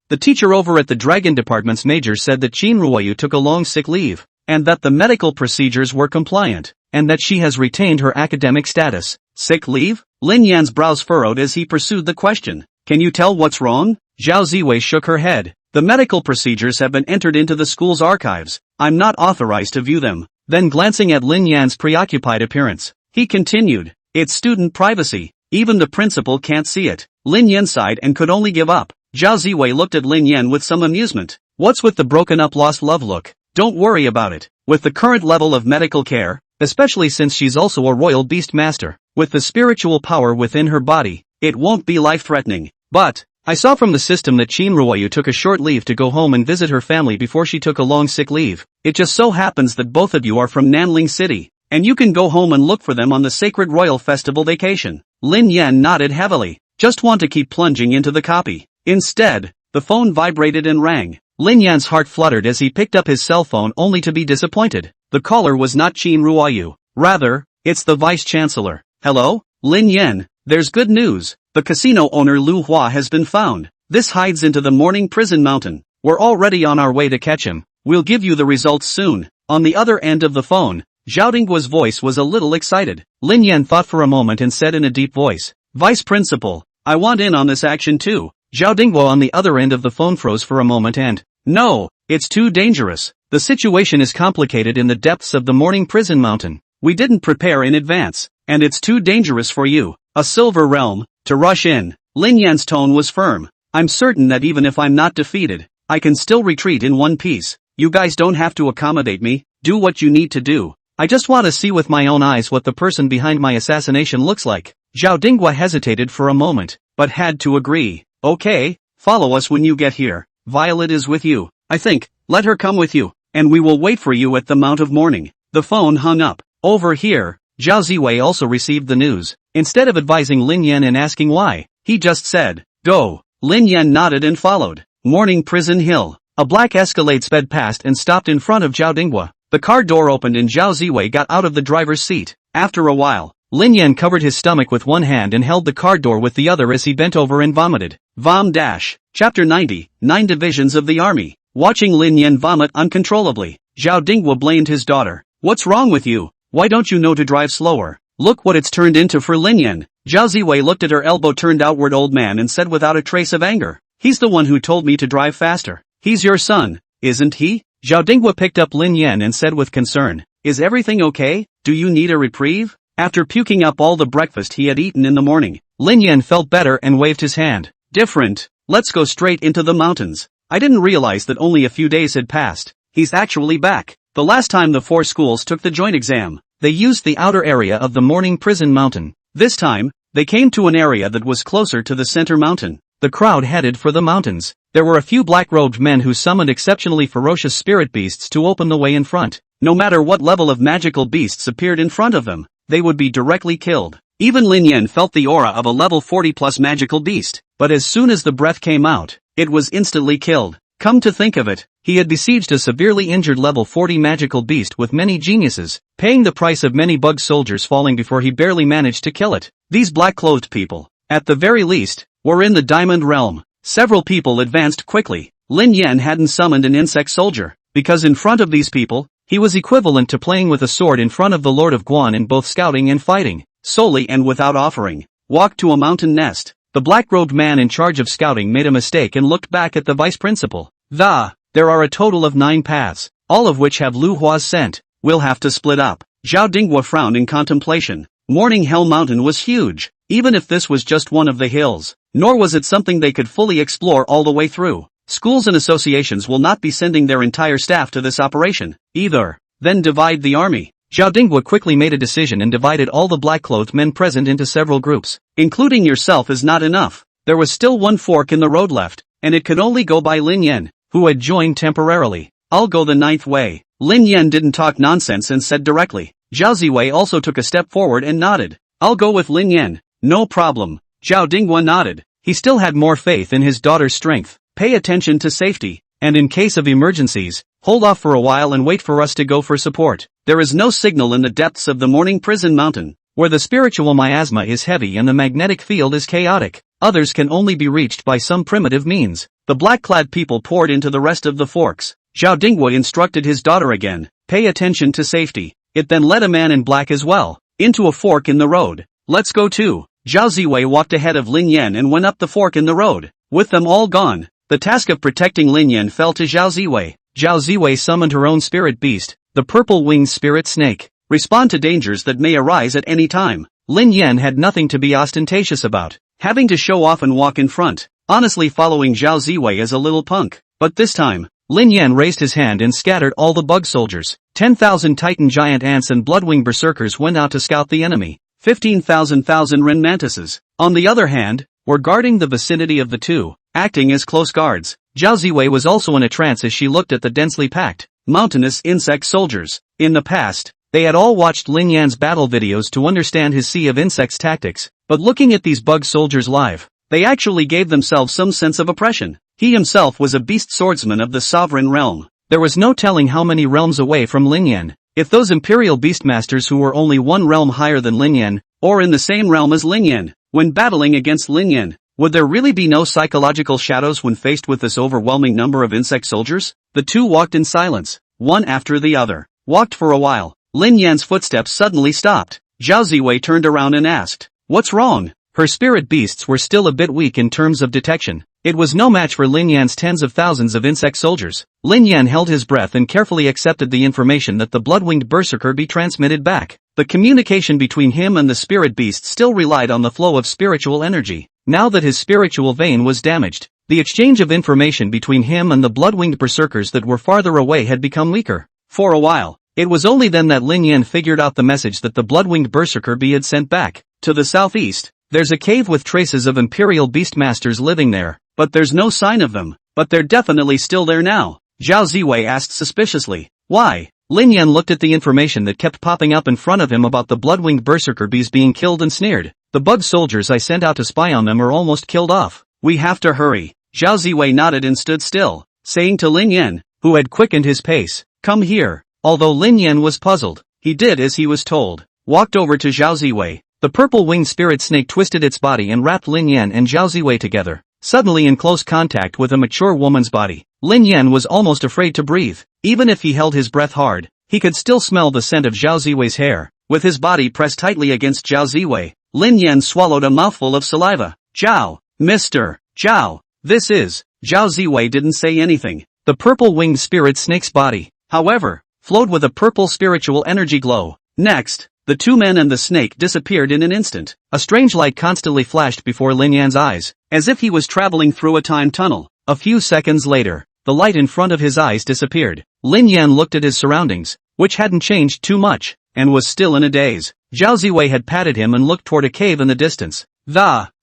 The teacher over at the Dragon Department's major said that Qin Ruoyu took a long sick leave, and that the medical procedures were compliant, and that she has retained her academic status. Sick leave? Lin Yan's brows furrowed as he pursued the question. Can you tell what's wrong? Zhao Ziwei shook her head. The medical procedures have been entered into the school's archives. I'm not authorized to view them. Then glancing at Lin Yan's preoccupied appearance, he continued, it's student privacy. Even the principal can't see it. Lin Yan sighed and could only give up. Zhao Ziwei looked at Lin Yan with some amusement. What's with the broken up lost love look? Don't worry about it. With the current level of medical care, especially since she's also a royal beast master, with the spiritual power within her body, it won't be life-threatening. But, I saw from the system that Qin Ruoyu took a short leave to go home and visit her family before she took a long sick leave. It just so happens that both of you are from Nanling City, and you can go home and look for them on the sacred royal festival vacation. Lin Yan nodded heavily. Just want to keep plunging into the copy. Instead, the phone vibrated and rang. Lin Yan's heart fluttered as he picked up his cell phone only to be disappointed. The caller was not Qin Ruoyu. Rather, it's the vice-chancellor. Hello? Lin Yan, there's good news. The casino owner Lu Hua has been found. This hides into the Morning Prison Mountain. We're already on our way to catch him. We'll give you the results soon. On the other end of the phone, Zhao Dingguo's voice was a little excited. Lin Yan thought for a moment and said in a deep voice, Vice Principal, I want in on this action too. Zhao Dingguo on the other end of the phone froze for a moment and, no, it's too dangerous. The situation is complicated in the depths of the Morning Prison Mountain. We didn't prepare in advance, and it's too dangerous for you, a silver realm, to rush in. Lin Yan's tone was firm. I'm certain that even if I'm not defeated, I can still retreat in one piece. You guys don't have to accommodate me. Do what you need to do. I just want to see with my own eyes what the person behind my assassination looks like. Zhao Dingguo hesitated for a moment, but had to agree. Okay, follow us when you get here. Violet is with you, I think. Let her come with you, and we will wait for you at the Mount of Mourning. The phone hung up. Over here, Zhao Ziwei also received the news. Instead of advising Lin Yan and asking why, he just said, go. Lin Yan nodded and followed. Morning Prison Hill. A black Escalade sped past and stopped in front of Zhao Dingguo. The car door opened and Zhao Ziwei got out of the driver's seat. After a while, Lin Yan covered his stomach with one hand and held the car door with the other as he bent over and vomited. Chapter 90, 9 Divisions of the Army. Watching Lin Yan vomit uncontrollably, Zhao Dinghua blamed his daughter. What's wrong with you? Why don't you know to drive slower? Look what it's turned into for Lin Yan. Zhao Ziwei looked at her elbow-turned outward old man and said without a trace of anger, he's the one who told me to drive faster. He's your son, isn't he? Zhao Dinghua picked up Lin Yan and said with concern, is everything okay? Do you need a reprieve? After puking up all the breakfast he had eaten in the morning, Lin Yan felt better and waved his hand. Different. Let's go straight into the mountains. I didn't realize that only a few days had passed. He's actually back. The last time the 4 schools took the joint exam, they used the outer area of the Morning Prison Mountain. This time, they came to an area that was closer to the center mountain. The crowd headed for the mountains. There were a few black-robed men who summoned exceptionally ferocious spirit beasts to open the way in front. No matter what level of magical beasts appeared in front of them, they would be directly killed. Even Lin Yan felt the aura of a level 40+ magical beast, but as soon as the breath came out, it was instantly killed. Come to think of it, he had besieged a severely injured level 40 magical beast with many geniuses, paying the price of many bug soldiers falling before he barely managed to kill it. These black-clothed people, at the very least, were in the Diamond Realm. Several people advanced quickly. Lin Yan hadn't summoned an insect soldier, because in front of these people, he was equivalent to playing with a sword in front of the Lord of Guan in both scouting and fighting, solely and without offering. Walk to a mountain nest. The black-robed man in charge of scouting made a mistake and looked back at the vice principal. There are a total of 9 paths, all of which have Lu Hua's scent. We'll have to split up. Zhao Dinghua frowned in contemplation. Morning Hell Mountain was huge, even if this was just one of the hills. Nor was it something they could fully explore all the way through. Schools and associations will not be sending their entire staff to this operation, either. Then divide the army. Zhao Dinghua quickly made a decision and divided all the black-clothed men present into several groups. Including yourself is not enough. There was still one fork in the road left, and it could only go by Lin Yan, who had joined temporarily. I'll go the 9th way. Lin Yan didn't talk nonsense and said directly. Zhao Ziwei also took a step forward and nodded. I'll go with Lin Yan. No problem. Zhao Dinghua nodded. He still had more faith in his daughter's strength. Pay attention to safety, and in case of emergencies, hold off for a while and wait for us to go for support. There is no signal in the depths of the Morning Prison Mountain, where the spiritual miasma is heavy and the magnetic field is chaotic. Others can only be reached by some primitive means. The black-clad people poured into the rest of the forks. Zhao Dinghua instructed his daughter again, pay attention to safety. It then led a man in black as well, into a fork in the road. Let's go too. Zhao Ziwei walked ahead of Lin Yan and went up the fork in the road. With them all gone, the task of protecting Lin Yan fell to Zhao Ziwei. Zhao Ziwei summoned her own spirit beast, the purple-winged spirit snake. Respond to dangers that may arise at any time. Lin Yan had nothing to be ostentatious about, having to show off and walk in front, honestly following Zhao Ziwei as a little punk. But this time, Lin Yan raised his hand and scattered all the bug soldiers. 10,000 titan giant ants and bloodwing berserkers went out to scout the enemy. 15,000 ren mantises, on the other hand, were guarding the vicinity of the two, acting as close guards. Zhao Ziwei was also in a trance as she looked at the densely packed, mountainous insect soldiers. In the past, they had all watched Lin Yan's battle videos to understand his sea of insects tactics, but looking at these bug soldiers live, they actually gave themselves some sense of oppression. He himself was a beast swordsman of the sovereign realm. There was no telling how many realms away from Lin Yan. If those imperial beastmasters who were only one realm higher than Lin Yan, or in the same realm as Lin Yan, when battling against Lin Yan, would there really be no psychological shadows when faced with this overwhelming number of insect soldiers? The two walked in silence, one after the other. Walked for a while. Lin Yan's footsteps suddenly stopped. Zhao Ziwei turned around and asked, "What's wrong?" Her spirit beasts were still a bit weak in terms of detection. It was no match for Lin Yan's tens of thousands of insect soldiers. Lin Yan held his breath and carefully accepted the information that the blood-winged berserker be transmitted back. The communication between him and the spirit beast still relied on the flow of spiritual energy. Now that his spiritual vein was damaged, the exchange of information between him and the blood-winged berserkers that were farther away had become weaker. For a while, it was only then that Lin Yan figured out the message that the blood-winged berserker bee had sent back. To the southeast, there's a cave with traces of imperial beastmasters living there, but there's no sign of them. But they're definitely still there now. Zhao Ziwei asked suspiciously. Why? Lin Yan looked at the information that kept popping up in front of him about the blood-winged berserker bees being killed and sneered. The bug soldiers I sent out to spy on them are almost killed off. We have to hurry. Zhao Ziwei nodded and stood still, saying to Lin Yan, who had quickened his pace, "Come here." Although Lin Yan was puzzled, he did as he was told. Walked over to Zhao Ziwei. The purple-winged spirit snake twisted its body and wrapped Lin Yan and Zhao Ziwei together, suddenly in close contact with a mature woman's body. Lin Yan was almost afraid to breathe. Even if he held his breath hard, he could still smell the scent of Zhao Ziwei's hair. With his body pressed tightly against Zhao Ziwei, Lin Yan swallowed a mouthful of saliva. Zhao, Mr. Zhao, this is. Zhao Ziwei didn't say anything. The purple-winged spirit snake's body, however, flowed with a purple spiritual energy glow. Next, the two men and the snake disappeared in an instant. A strange light constantly flashed before Lin Yan's eyes, as if he was traveling through a time tunnel. A few seconds later, the light in front of his eyes disappeared. Lin Yan looked at his surroundings, which hadn't changed too much, and was still in a daze. Zhao Ziwei had patted him and looked toward a cave in the distance.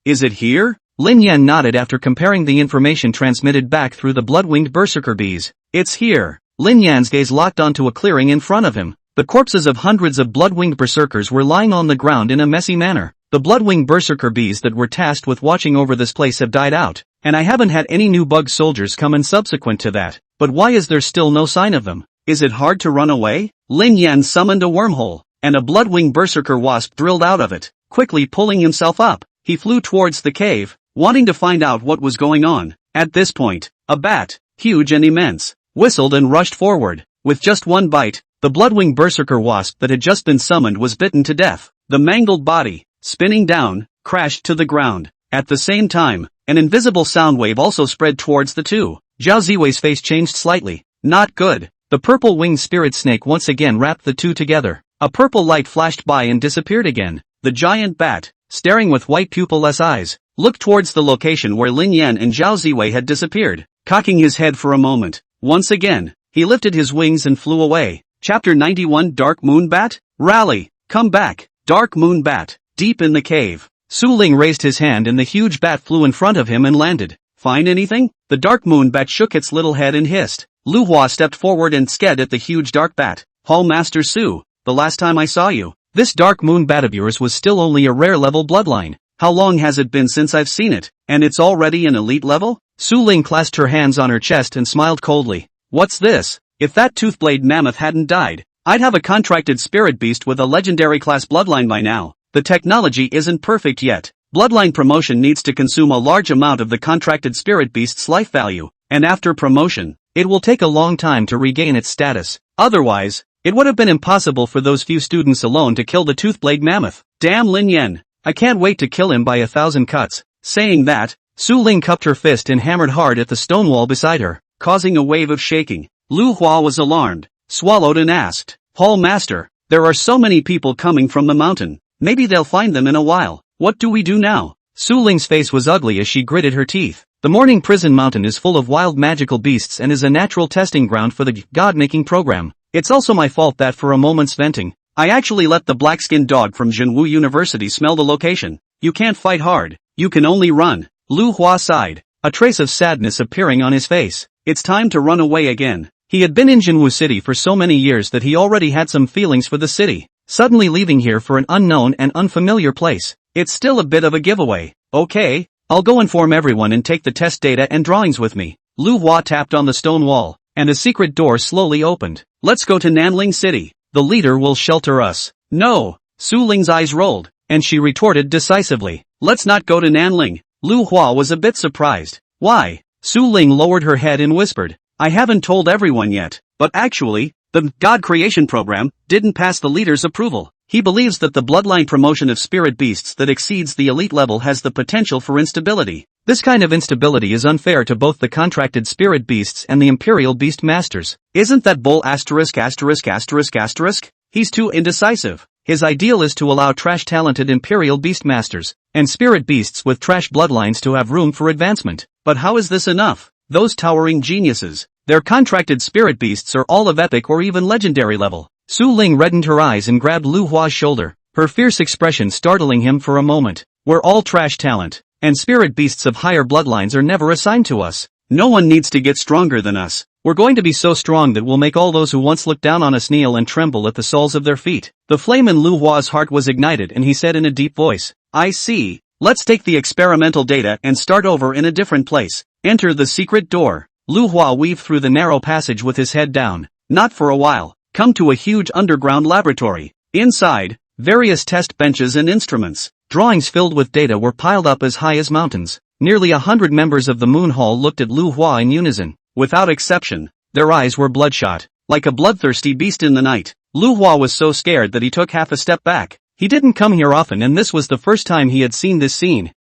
Is it here? Lin Yan nodded after comparing the information transmitted back through the blood-winged berserker bees. It's here. Lin Yan's gaze locked onto a clearing in front of him. The corpses of hundreds of blood-winged berserkers were lying on the ground in a messy manner. The blood-winged berserker bees that were tasked with watching over this place have died out, and I haven't had any new bug soldiers come in subsequent to that. But why is there still no sign of them? Is it hard to run away? Lin Yan summoned a wormhole, and a blood-winged berserker wasp drilled out of it. Quickly pulling himself up, he flew towards the cave, wanting to find out what was going on. At this point, a bat, huge and immense, whistled and rushed forward. With just one bite, the blood-winged berserker wasp that had just been summoned was bitten to death. The mangled body, spinning down, crashed to the ground. At the same time, an invisible sound wave also spread towards the two. Zhao Ziwei's face changed slightly. Not good. The purple-winged spirit snake once again wrapped the two together. A purple light flashed by and disappeared again. The giant bat, staring with white pupil-less eyes, looked towards the location where Lin Yan and Zhao Ziwei had disappeared. Cocking his head for a moment, once again, he lifted his wings and flew away. Chapter 91 Dark Moon Bat? Rally! Come back! Dark Moon Bat. Deep in the cave, Su Ling raised his hand and the huge bat flew in front of him and landed. Find anything? The Dark Moon Bat shook its little head and hissed. Lu Hua stepped forward and sked at the huge dark bat. Hall Master Su, the last time I saw you, this Dark Moon Bat of yours was still only a rare level bloodline. How long has it been since I've seen it? And it's already an elite level? Su Ling clasped her hands on her chest and smiled coldly. What's this? If that Toothblade mammoth hadn't died, I'd have a contracted spirit beast with a legendary class bloodline by now. The technology isn't perfect yet. Bloodline promotion needs to consume a large amount of the contracted spirit beast's life value, and after promotion, it will take a long time to regain its status. Otherwise, it would have been impossible for those few students alone to kill the Toothblade mammoth. Damn Lin Yan. I can't wait to kill him by 1,000 cuts. Saying that, Su Ling cupped her fist and hammered hard at the stone wall beside her, causing a wave of shaking. Lu Hua was alarmed, swallowed and asked, Hall Master, there are so many people coming from the mountain. Maybe they'll find them in a while. What do we do now? Su Ling's face was ugly as she gritted her teeth. The Morning Prison Mountain is full of wild magical beasts and is a natural testing ground for the God-making program. It's also my fault that for a moment's venting, I actually let the black-skinned dog from Jinwu University smell the location. You can't fight hard. You can only run. Lu Hua sighed, a trace of sadness appearing on his face. It's time to run away again. He had been in Jinwu City for so many years that he already had some feelings for the city. Suddenly leaving here for an unknown and unfamiliar place, it's still a bit of a giveaway. Okay, I'll go inform everyone and take the test data and drawings with me. Lu Hua tapped on the stone wall, and a secret door slowly opened. Let's go to Nanling City. The leader will shelter us. No. Su Ling's eyes rolled, and she retorted decisively. Let's not go to Nanling. Lu Hua was a bit surprised. Why? Su Ling lowered her head and whispered. I haven't told everyone yet, but actually, the God Creation program didn't pass the leader's approval. He believes that the bloodline promotion of spirit beasts that exceeds the elite level has the potential for instability. This kind of instability is unfair to both the contracted spirit beasts and the imperial beast masters. Isn't that bull asterisk? He's too indecisive. His ideal is to allow trash-talented imperial beast masters and spirit beasts with trash bloodlines to have room for advancement. But how is this enough? Those towering geniuses, their contracted spirit beasts are all of epic or even legendary level. Su Ling reddened her eyes and grabbed Lu Hua's shoulder, her fierce expression startling him for a moment. We're all trash talent, and spirit beasts of higher bloodlines are never assigned to us. No one needs to get stronger than us. We're going to be so strong that we'll make all those who once looked down on us kneel and tremble at the soles of their feet. The flame in Lu Hua's heart was ignited and he said in a deep voice, I see. Let's take the experimental data and start over in a different place. Enter the secret door. Lu Hua weaved through the narrow passage with his head down. Not for a while. Come to a huge underground laboratory. Inside, various test benches and instruments. Drawings filled with data were piled up as high as mountains. Nearly 100 members of the Moon Hall looked at Lu Hua in unison. Without exception, their eyes were bloodshot, like a bloodthirsty beast in the night. Lu Hua was so scared that he took half a step back. He didn't come here often, and this was the first time he had seen this scene.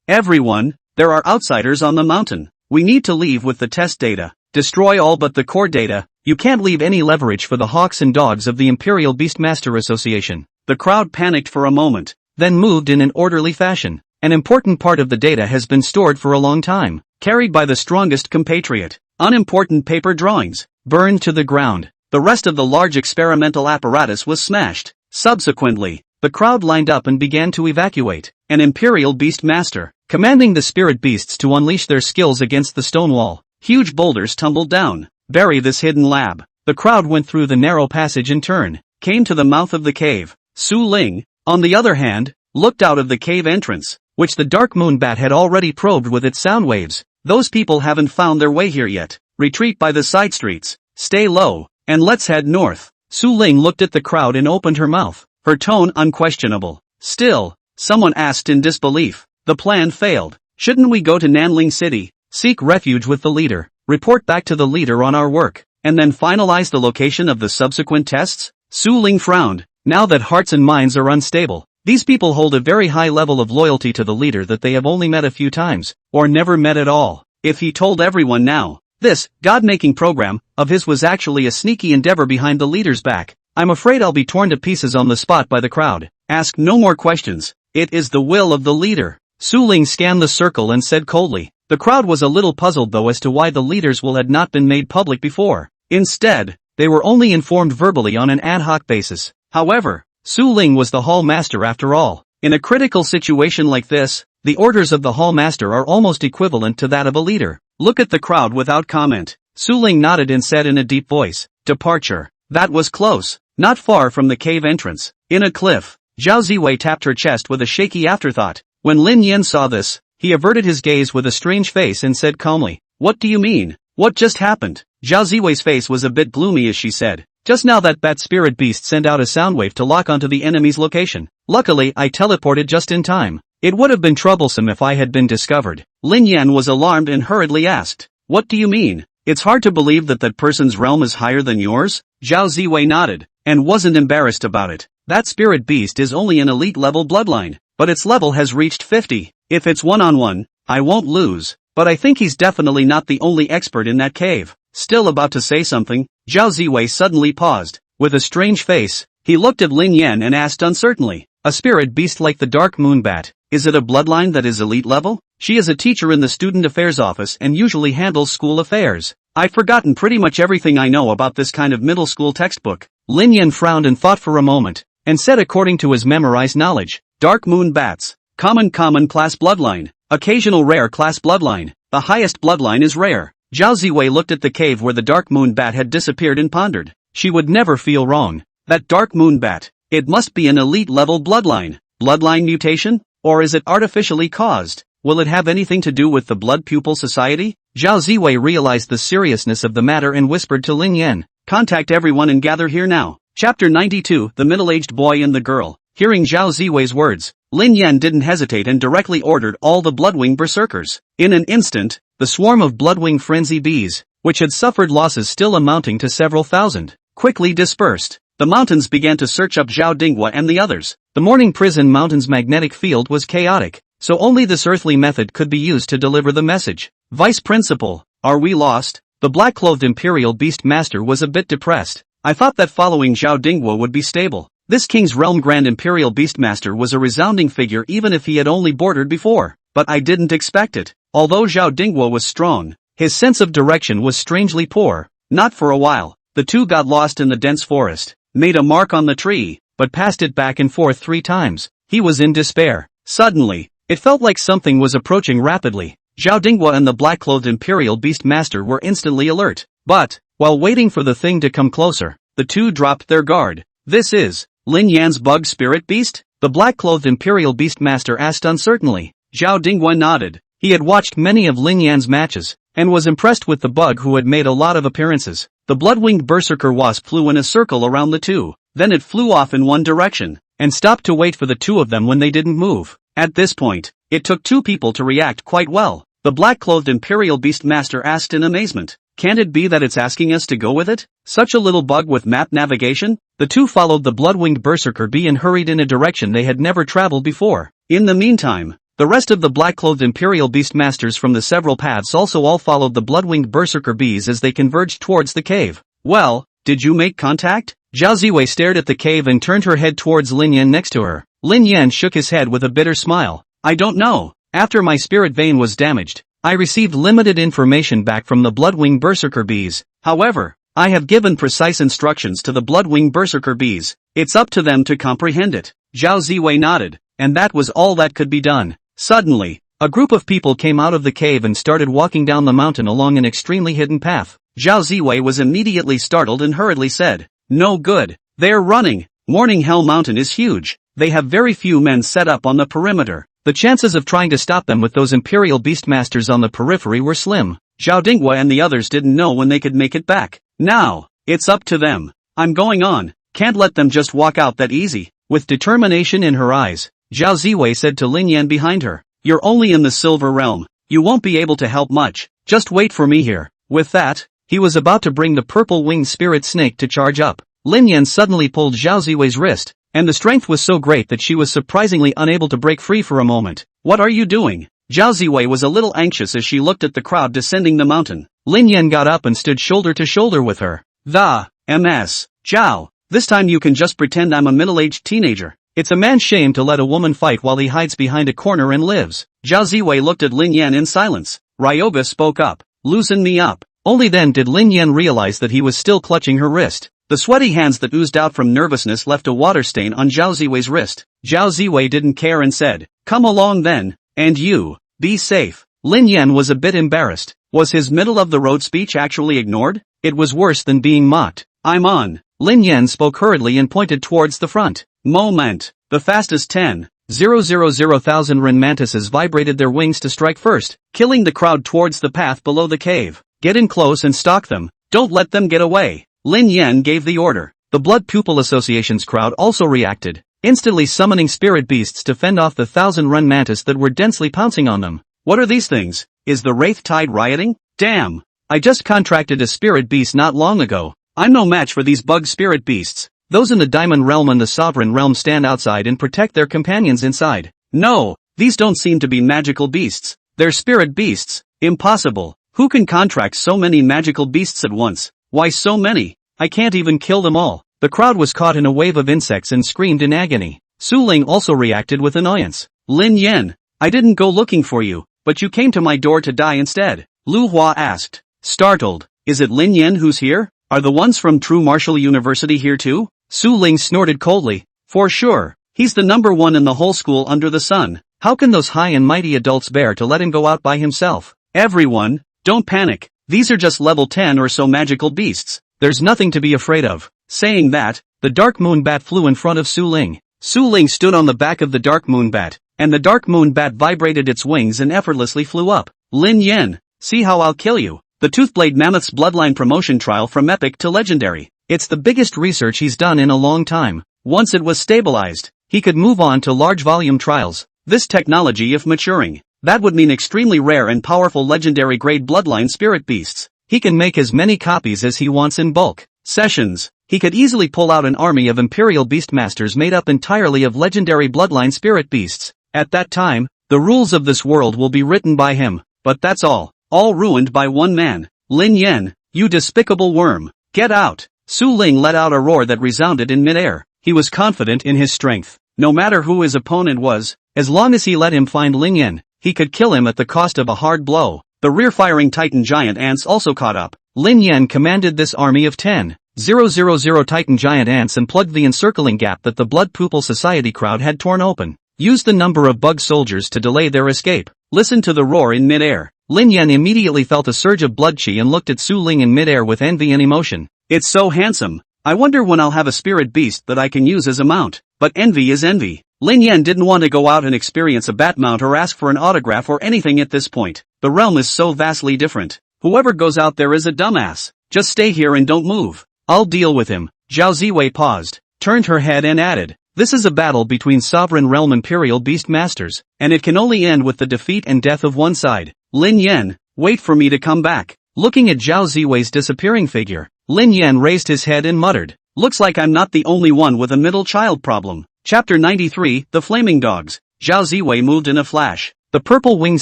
Everyone, there are outsiders on the mountain. We need to leave with the test data. Destroy all but the core data. You can't leave any leverage for the hawks and dogs of the Imperial Beastmaster Association. The crowd panicked for a moment, then moved in an orderly fashion. An important part of the data has been stored for a long time, carried by the strongest compatriot. Unimportant paper drawings, burned to the ground. The rest of the large experimental apparatus was smashed. Subsequently, the crowd lined up and began to evacuate. An Imperial Beastmaster, commanding the spirit beasts to unleash their skills against the stone wall. Huge boulders tumbled down. Bury this hidden lab. The crowd went through the narrow passage in turn, came to the mouth of the cave. Su Ling, on the other hand, looked out of the cave entrance, which the Dark Moon Bat had already probed with its sound waves. Those people haven't found their way here yet. Retreat by the side streets. Stay low, and let's head north. Su Ling looked at the crowd and opened her mouth, her tone unquestionable. Still, someone asked in disbelief. The plan failed. Shouldn't we go to Nanling City, seek refuge with the leader, report back to the leader on our work, and then finalize the location of the subsequent tests? Su Ling frowned. Now that hearts and minds are unstable, these people hold a very high level of loyalty to the leader that they have only met a few times, or never met at all. If he told everyone now, this God-making program of his was actually a sneaky endeavor behind the leader's back, I'm afraid I'll be torn to pieces on the spot by the crowd. Ask no more questions. It is the will of the leader. Su Ling scanned the circle and said coldly. The crowd was a little puzzled though as to why the leader's will had not been made public before. Instead, they were only informed verbally on an ad hoc basis. However, Su Ling was the hall master after all. In a critical situation like this, the orders of the hall master are almost equivalent to that of a leader. Look at the crowd without comment. Su Ling nodded and said in a deep voice, departure. That was close. Not far from the cave entrance, in a cliff. Zhao Ziwei tapped her chest with a shaky afterthought. When Lin Yan saw this, he averted his gaze with a strange face and said calmly, what do you mean? What just happened? Zhao Ziwei's face was a bit gloomy as she said, just now that bat spirit beast sent out a sound wave to lock onto the enemy's location. Luckily I teleported just in time. It would have been troublesome if I had been discovered. Lin Yan was alarmed and hurriedly asked, what do you mean? It's hard to believe that that person's realm is higher than yours? Zhao Ziwei nodded, and wasn't embarrassed about it. That spirit beast is only an elite level bloodline, but its level has reached 50. If it's one-on-one, I won't lose, but I think he's definitely not the only expert in that cave. Still about to say something, Zhao Ziwei suddenly paused. With a strange face, he looked at Lin Yan and asked uncertainly, a spirit beast like the Dark Moon Bat, is it a bloodline that is elite level? She is a teacher in the student affairs office and usually handles school affairs. I've forgotten pretty much everything I know about this kind of middle school textbook. Lin Yan frowned and thought for a moment, and said according to his memorized knowledge, Dark Moon Bats, common class bloodline, occasional rare class bloodline, the highest bloodline is rare. Zhao Ziwei looked at the cave where the Dark Moon Bat had disappeared and pondered. She would never feel wrong. That Dark Moon Bat, it must be an elite level bloodline. Bloodline mutation? Or is it artificially caused? Will it have anything to do with the Blood Pupil Society? Zhao Ziwei realized the seriousness of the matter and whispered to Lin Yan, contact everyone and gather here now. Chapter 92, The Middle-Aged Boy and the Girl. Hearing Zhao Ziwei's words, Lin Yan didn't hesitate and directly ordered all the Bloodwing berserkers. In an instant, the swarm of Bloodwing frenzy bees, which had suffered losses still amounting to several thousand, quickly dispersed. The mountains began to search up Zhao Dingwa and the others. The Morning Prison Mountain's magnetic field was chaotic, so only this earthly method could be used to deliver the message. Vice Principal, are we lost? The black-clothed Imperial Beast Master was a bit depressed. I thought that following Zhao Dingwa would be stable. This King's Realm Grand Imperial Beastmaster was a resounding figure even if he had only bordered before, but I didn't expect it. Although Zhao Dingwa was strong, his sense of direction was strangely poor. Not for a while. The two got lost in the dense forest, made a mark on the tree, but passed it back and forth 3 times. He was in despair. Suddenly, it felt like something was approaching rapidly. Zhao Dingwa and the black-clothed Imperial Beastmaster were instantly alert. But, while waiting for the thing to come closer, the two dropped their guard. This is Lin Yan's bug spirit beast? The black-clothed Imperial Beastmaster asked uncertainly. Zhao Dingwa nodded. He had watched many of Lin Yan's matches, and was impressed with the bug who had made a lot of appearances. The blood-winged berserker wasp flew in a circle around the two. then it flew off in one direction, and stopped to wait for the two of them when they didn't move. At this point, it took two people to react quite well. The black-clothed Imperial Beastmaster asked in amazement, "Can't it be that it's asking us to go with it? Such a little bug with map navigation?" The two followed the blood-winged berserker bee and hurried in a direction they had never traveled before. In the meantime, the rest of the black-clothed Imperial Beastmasters from the several paths also all followed the blood-winged berserker bees as they converged towards the cave. "Well, did you make contact?" Zhao Ziwei stared at the cave and turned her head towards Lin Yan next to her. Lin Yan shook his head with a bitter smile. "I don't know. After my spirit vein was damaged, I received limited information back from the blood-winged berserker bees. However, I have given precise instructions to the blood-winged berserker bees. It's up to them to comprehend it." Zhao Ziwei nodded, and that was all that could be done. Suddenly, a group of people came out of the cave and started walking down the mountain along an extremely hidden path. Zhao Ziwei was immediately startled and hurriedly said, "No good. They're running. Morning Hell Mountain is huge. They have very few men set up on the perimeter. The chances of trying to stop them with those Imperial Beastmasters on the periphery were slim." Zhao Dinghua and the others didn't know when they could make it back. "Now, it's up to them. I'm going on. Can't let them just walk out that easy." With determination in her eyes, Zhao Ziwei said to Lin Yan behind her, "You're only in the Silver Realm. You won't be able to help much. Just wait for me here." With that, he was about to bring the purple-winged spirit snake to charge up. Lin Yan suddenly pulled Zhao Ziwei's wrist, and the strength was so great that she was surprisingly unable to break free for a moment. "What are you doing?" Zhao Ziwei was a little anxious as she looked at the crowd descending the mountain. Lin Yan got up and stood shoulder to shoulder with her. "The MS. Zhao, this time you can just pretend I'm a middle-aged teenager. It's a man's shame to let a woman fight while he hides behind a corner and lives." Zhao Ziwei looked at Lin Yan in silence. Ryoga spoke up, "Loosen me up." Only then did Lin Yan realize that he was still clutching her wrist. The sweaty hands that oozed out from nervousness left a water stain on Zhao Ziwei's wrist. Zhao Ziwei didn't care and said, "Come along then, and you, be safe." Lin Yan was a bit embarrassed. Was his middle-of-the-road speech actually ignored? It was worse than being mocked. "I'm on." Lin Yan spoke hurriedly and pointed towards the front. Moment. The fastest 10,000,000 Ren mantises vibrated their wings to strike first, killing the crowd towards the path below the cave. "Get in close and stalk them. Don't let them get away." Lin Yan gave the order. The Blood Pupil Association's crowd also reacted, instantly summoning spirit beasts to fend off the 1,000 Ren mantis that were densely pouncing on them. "What are these things? Is the Wraith Tide rioting? Damn! I just contracted a spirit beast not long ago. I'm no match for these bug spirit beasts. Those in the Diamond Realm and the Sovereign Realm stand outside and protect their companions inside. No, these don't seem to be magical beasts. They're spirit beasts. Impossible. Who can contract so many magical beasts at once? Why so many? I can't even kill them all." The crowd was caught in a wave of insects and screamed in agony. Su Ling also reacted with annoyance. "Lin Yan, I didn't go looking for you, but you came to my door to die instead." Lu Hua asked, startled, "Is it Lin Yan who's here? Are the ones from True Martial University here too?" Su Ling snorted coldly. "For sure. He's the number one in the whole school under the sun. How can those high and mighty adults bear to let him go out by himself?" "Everyone, don't panic. These are just level 10 or so magical beasts. There's nothing to be afraid of." Saying that, the Dark Moon Bat flew in front of Su Ling. Su Ling stood on the back of the Dark Moon Bat, and the Dark Moon Bat vibrated its wings and effortlessly flew up. "Lin Yan, see how I'll kill you." The Toothblade Mammoth's bloodline promotion trial from epic to legendary. It's the biggest research he's done in a long time. Once it was stabilized, he could move on to large volume trials. This technology, if maturing, that would mean extremely rare and powerful legendary grade bloodline spirit beasts. He can make as many copies as he wants in bulk sessions. He could easily pull out an army of Imperial Beastmasters made up entirely of legendary bloodline spirit beasts. At that time, the rules of this world will be written by him. But that's all ruined by one man. "Lin Yan, you despicable worm, get out." Su Ling let out a roar that resounded in midair. He was confident in his strength. No matter who his opponent was, as long as he let him find Lin Yan, he could kill him at the cost of a hard blow. The rear-firing Titan giant ants also caught up. Lin Yan commanded this army of 10,000 Titan giant ants and plugged the encircling gap that the Blood Pupil Society crowd had torn open. Used the number of bug soldiers to delay their escape. Listen to the roar in midair. Lin Yan immediately felt a surge of blood chi and looked at Su Ling in midair with envy and emotion. "It's so handsome. I wonder when I'll have a spirit beast that I can use as a mount." But envy is envy. Lin Yan didn't want to go out and experience a bat mount or ask for an autograph or anything at this point. The realm is so vastly different. Whoever goes out there is a dumbass. Just stay here and don't move. I'll deal with him. Zhao Ziwei paused. turned her head and added, "This is a battle between Sovereign Realm Imperial Beast Masters, and it can only end with the defeat and death of one side. Lin Yan, wait for me to come back." Looking at Zhao Ziwei's disappearing figure, Lin Yan raised his head and muttered, "Looks like I'm not the only one with a middle child problem." Chapter 93, The Flaming Dogs. Zhao Ziwei moved in a flash. The purple-winged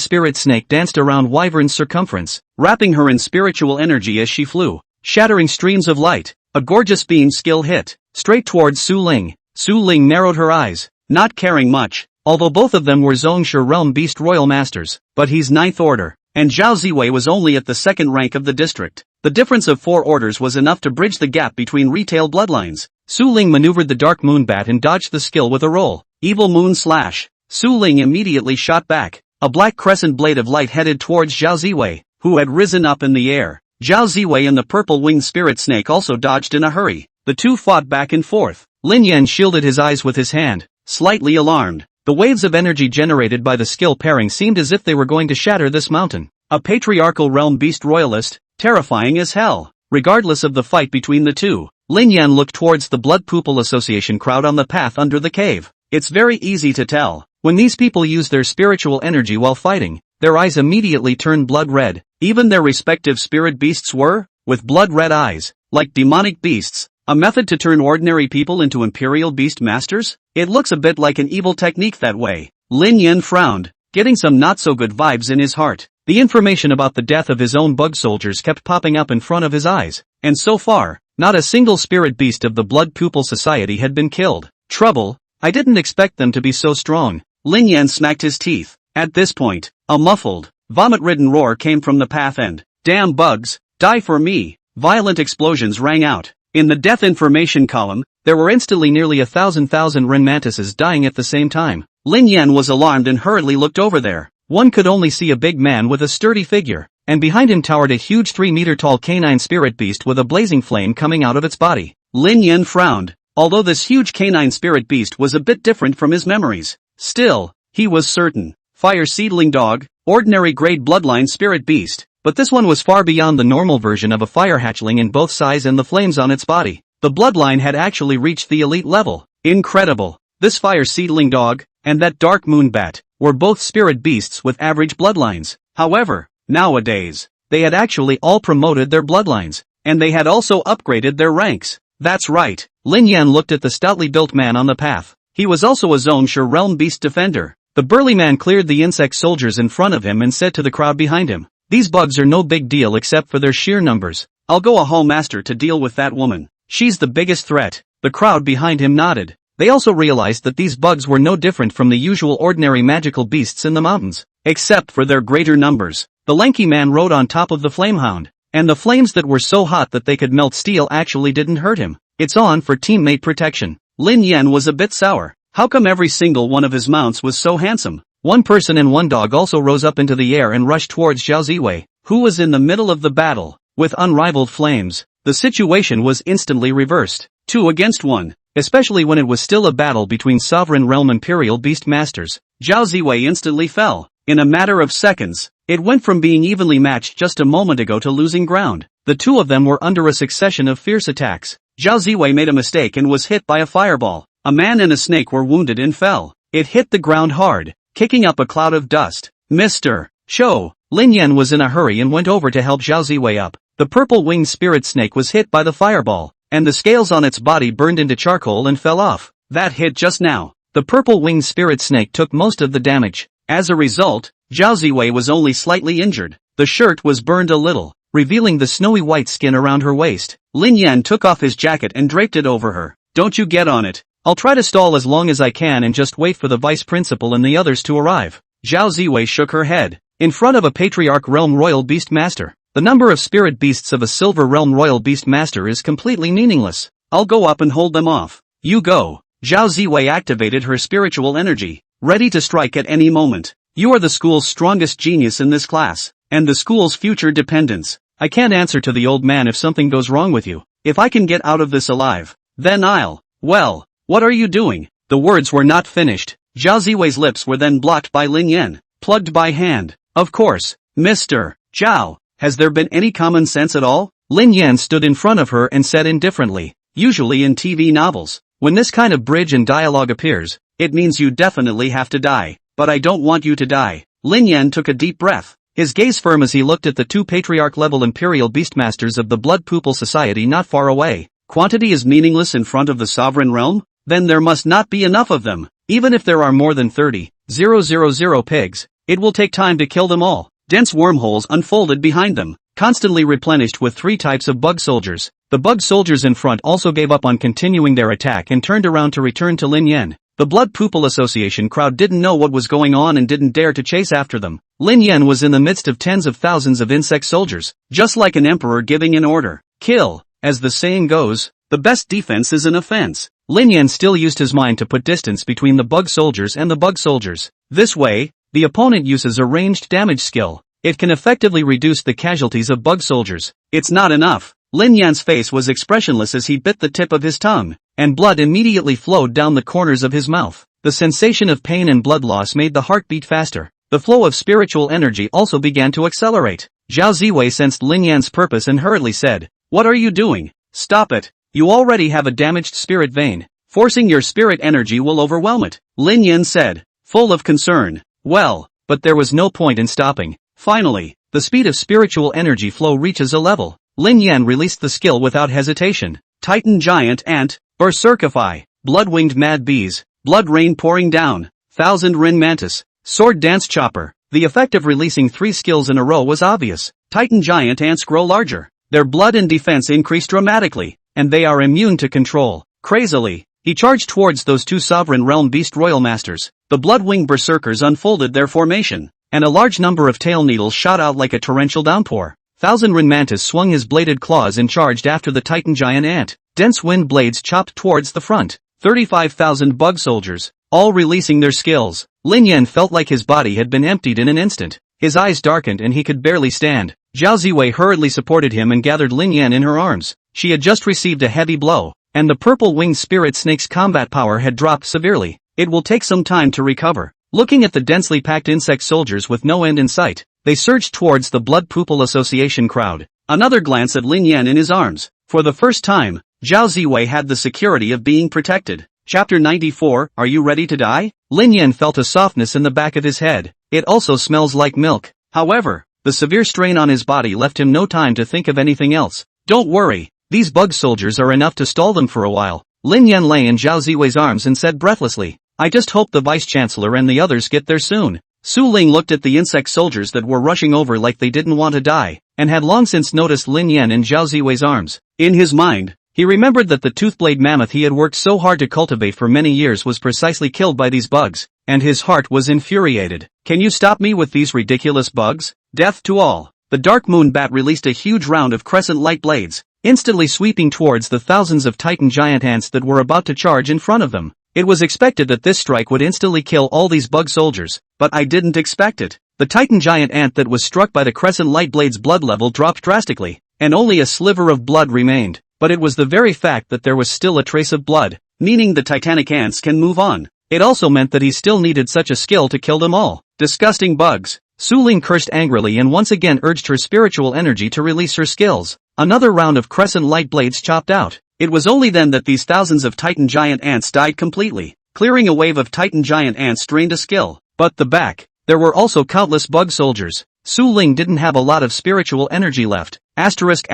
spirit snake danced around Wyvern's circumference, wrapping her in spiritual energy as she flew, shattering streams of light. A gorgeous beam skill hit, straight towards Su Ling. Su Ling narrowed her eyes, not caring much, although both of them were Zhongshe Realm Beast Royal Masters, but he's 9th order, and Zhao Ziwei was only at the 2nd rank of the district. The difference of 4 orders was enough to bridge the gap between retail bloodlines. Su Ling maneuvered the Dark Moon Bat and dodged the skill with a roll. Evil Moon Slash. Su Ling immediately shot back. A black crescent blade of light headed towards Zhao Ziwei, who had risen up in the air. Zhao Ziwei and the purple-winged spirit snake also dodged in a hurry. The two fought back and forth. Lin Yan shielded his eyes with his hand, slightly alarmed. The waves of energy generated by the skill pairing seemed as if they were going to shatter this mountain. A patriarchal realm beast royalist, terrifying as hell. Regardless of the fight between the two, Lin Yan looked towards the Blood Pupil Association crowd on the path under the cave. It's very easy to tell. When these people use their spiritual energy while fighting, their eyes immediately turn blood red. Even their respective spirit beasts were, with blood red eyes, like demonic beasts. A method to turn ordinary people into imperial beast masters? It looks a bit like an evil technique that way. Lin Yan frowned, getting some not-so-good vibes in his heart. The information about the death of his own bug soldiers kept popping up in front of his eyes, and so far, not a single spirit beast of the Blood Pupil Society had been killed. Trouble? I didn't expect them to be so strong. Lin Yan smacked his teeth. At this point, a muffled, vomit-ridden roar came from the path end. Damn bugs, die for me! Violent explosions rang out. In the death information column, there were instantly nearly 1,000 Ren mantises dying at the same time. Lin Yan was alarmed and hurriedly looked over there. One could only see a big man with a sturdy figure, and behind him towered a huge 3-meter-tall canine spirit beast with a blazing flame coming out of its body. Lin Yan frowned, although this huge canine spirit beast was a bit different from his memories. Still, he was certain. Fire Seedling Dog, ordinary grade bloodline spirit beast, but this one was far beyond the normal version of a fire hatchling in both size and the flames on its body. The bloodline had actually reached the elite level. Incredible. This Fire Seedling Dog, and that Dark Moon Bat, were both spirit beasts with average bloodlines. However, nowadays, they had actually all promoted their bloodlines, and they had also upgraded their ranks. That's right. Lin Yan looked at the stoutly built man on the path. He was also a Zhongshe Realm Beast Defender. The burly man cleared the insect soldiers in front of him and said to the crowd behind him, "These bugs are no big deal except for their sheer numbers. I'll go a Hall Master to deal with that woman. She's the biggest threat." The crowd behind him nodded. They also realized that these bugs were no different from the usual ordinary magical beasts in the mountains, except for their greater numbers. The lanky man rode on top of the flamehound, and the flames that were so hot that they could melt steel actually didn't hurt him. It's on for teammate protection. Lin Yan was a bit sour. How come every single one of his mounts was so handsome? One person and one dog also rose up into the air and rushed towards Zhao Ziwei, who was in the middle of the battle. With unrivaled flames, the situation was instantly reversed. 2 against 1, especially when it was still a battle between Sovereign Realm Imperial Beast Masters. Zhao Ziwei instantly fell. In a matter of seconds, it went from being evenly matched just a moment ago to losing ground. The two of them were under a succession of fierce attacks. Zhao Ziwei made a mistake and was hit by a fireball. A man and a snake were wounded and fell. It hit the ground hard, kicking up a cloud of dust. Mr. Show. Lin Yan was in a hurry and went over to help Zhao Ziwei up. The purple-winged spirit snake was hit by the fireball, and the scales on its body burned into charcoal and fell off. That hit just now. The purple-winged spirit snake took most of the damage. As a result, Zhao Ziwei was only slightly injured. The shirt was burned a little, revealing the snowy white skin around her waist. Lin Yan took off his jacket and draped it over her. "Don't you get on it. I'll try to stall as long as I can and just wait for the vice principal and the others to arrive." Zhao Ziwei shook her head. In front of a Patriarch Realm Royal Beast Master, the number of spirit beasts of a Silver Realm Royal Beast Master is completely meaningless. "I'll go up and hold them off. You go." Zhao Ziwei activated her spiritual energy, ready to strike at any moment. "You are the school's strongest genius in this class, and the school's future dependents. I can't answer to the old man if something goes wrong with you. If I can get out of this alive, then I'll..." "Well, what are you doing?" The words were not finished. Zhao Ziwei's lips were then blocked by Lin Yan, plugged by hand. "Of course, Mr. Zhao, has there been any common sense at all?" Lin Yan stood in front of her and said indifferently, "Usually in TV novels, When this kind of bridge and dialogue appears, it means you definitely have to die. But I don't want you to die. Lin Yan took a deep breath, his gaze firm as he looked at the two patriarch-level Imperial Beastmasters of the Blood Pupil Society not far away. Quantity is meaningless in front of the sovereign realm? Then there must not be enough of them. Even if there are more than 30,000 pigs, it will take time to kill them all. Dense wormholes unfolded behind them, constantly replenished with 3 types of bug soldiers. The bug soldiers in front also gave up on continuing their attack and turned around to return to Lin Yan. The Blood Pupil Association crowd didn't know what was going on and didn't dare to chase after them. Lin Yan was in the midst of tens of thousands of insect soldiers, just like an emperor giving an order. Kill. As the saying goes, the best defense is an offense. Lin Yan still used his mind to put distance between the bug soldiers and the bug soldiers. This way, the opponent uses a ranged damage skill. It can effectively reduce the casualties of bug soldiers. It's not enough. Lin Yan's face was expressionless as he bit the tip of his tongue, and blood immediately flowed down the corners of his mouth. The sensation of pain and blood loss made the heart beat faster. The flow of spiritual energy also began to accelerate. Zhao Ziwei sensed Lin Yan's purpose and hurriedly said, "What are you doing? Stop it. You already have a damaged spirit vein. Forcing your spirit energy will overwhelm it," Lin Yan said, full of concern. Well, but there was no point in stopping. Finally, the speed of spiritual energy flow reaches a level. Lin Yan released the skill without hesitation. Titan Giant Ant, Berserkify, Blood-Winged Mad Bees, Blood Rain Pouring Down, Thousand Rin Mantis, Sword Dance Chopper. The effect of releasing 3 skills in a row was obvious. Titan Giant Ants grow larger. Their blood and defense increase dramatically, and they are immune to control. Crazily, he charged towards those 2 Sovereign Realm Beast Royal Masters. The Blood-Winged Berserkers unfolded their formation, and a large number of tail needles shot out like a torrential downpour. Thousand Rin Mantis swung his bladed claws and charged after the Titan Giant Ant. Dense wind blades chopped towards the front. 35,000 bug soldiers, all releasing their skills. Lin Yan felt like his body had been emptied in an instant. His eyes darkened and he could barely stand. Zhao Ziwei hurriedly supported him and gathered Lin Yan in her arms. She had just received a heavy blow, and the purple-winged spirit snake's combat power had dropped severely. It will take some time to recover. Looking at the densely packed insect soldiers with no end in sight, they surged towards the Blood Pupil Association crowd. Another glance at Lin Yan in his arms. For the first time, Zhao Ziwei had the security of being protected. Chapter 94, Are you ready to die? Lin Yan felt a softness in the back of his head. It also smells like milk. However, the severe strain on his body left him no time to think of anything else. Don't worry, these bug soldiers are enough to stall them for a while. Lin Yan lay in Zhao Ziwei's arms and said breathlessly, I just hope the Vice-Chancellor and the others get there soon. Su Ling looked at the insect soldiers that were rushing over like they didn't want to die, and had long since noticed Lin Yan in Zhao Ziwei's arms. In his mind, he remembered that the toothblade mammoth he had worked so hard to cultivate for many years was precisely killed by these bugs, and his heart was infuriated. Can you stop me with these ridiculous bugs? Death to all. The Dark Moon Bat released a huge round of crescent light blades, instantly sweeping towards the thousands of Titan giant ants that were about to charge in front of them. It was expected that this strike would instantly kill all these bug soldiers, but I didn't expect it. The Titan giant ant that was struck by the crescent light blade's blood level dropped drastically, and only a sliver of blood remained. But it was the very fact that there was still a trace of blood, meaning the titanic ants can move on. It also meant that he still needed such a skill to kill them all. Disgusting bugs. Su Ling cursed angrily and once again urged her spiritual energy to release her skills. Another round of crescent light blades chopped out. It was only then that these thousands of Titan giant ants died completely. Clearing a wave of Titan giant ants drained a skill. But there were also countless bug soldiers. Su Ling didn't have a lot of spiritual energy left. Asterisk.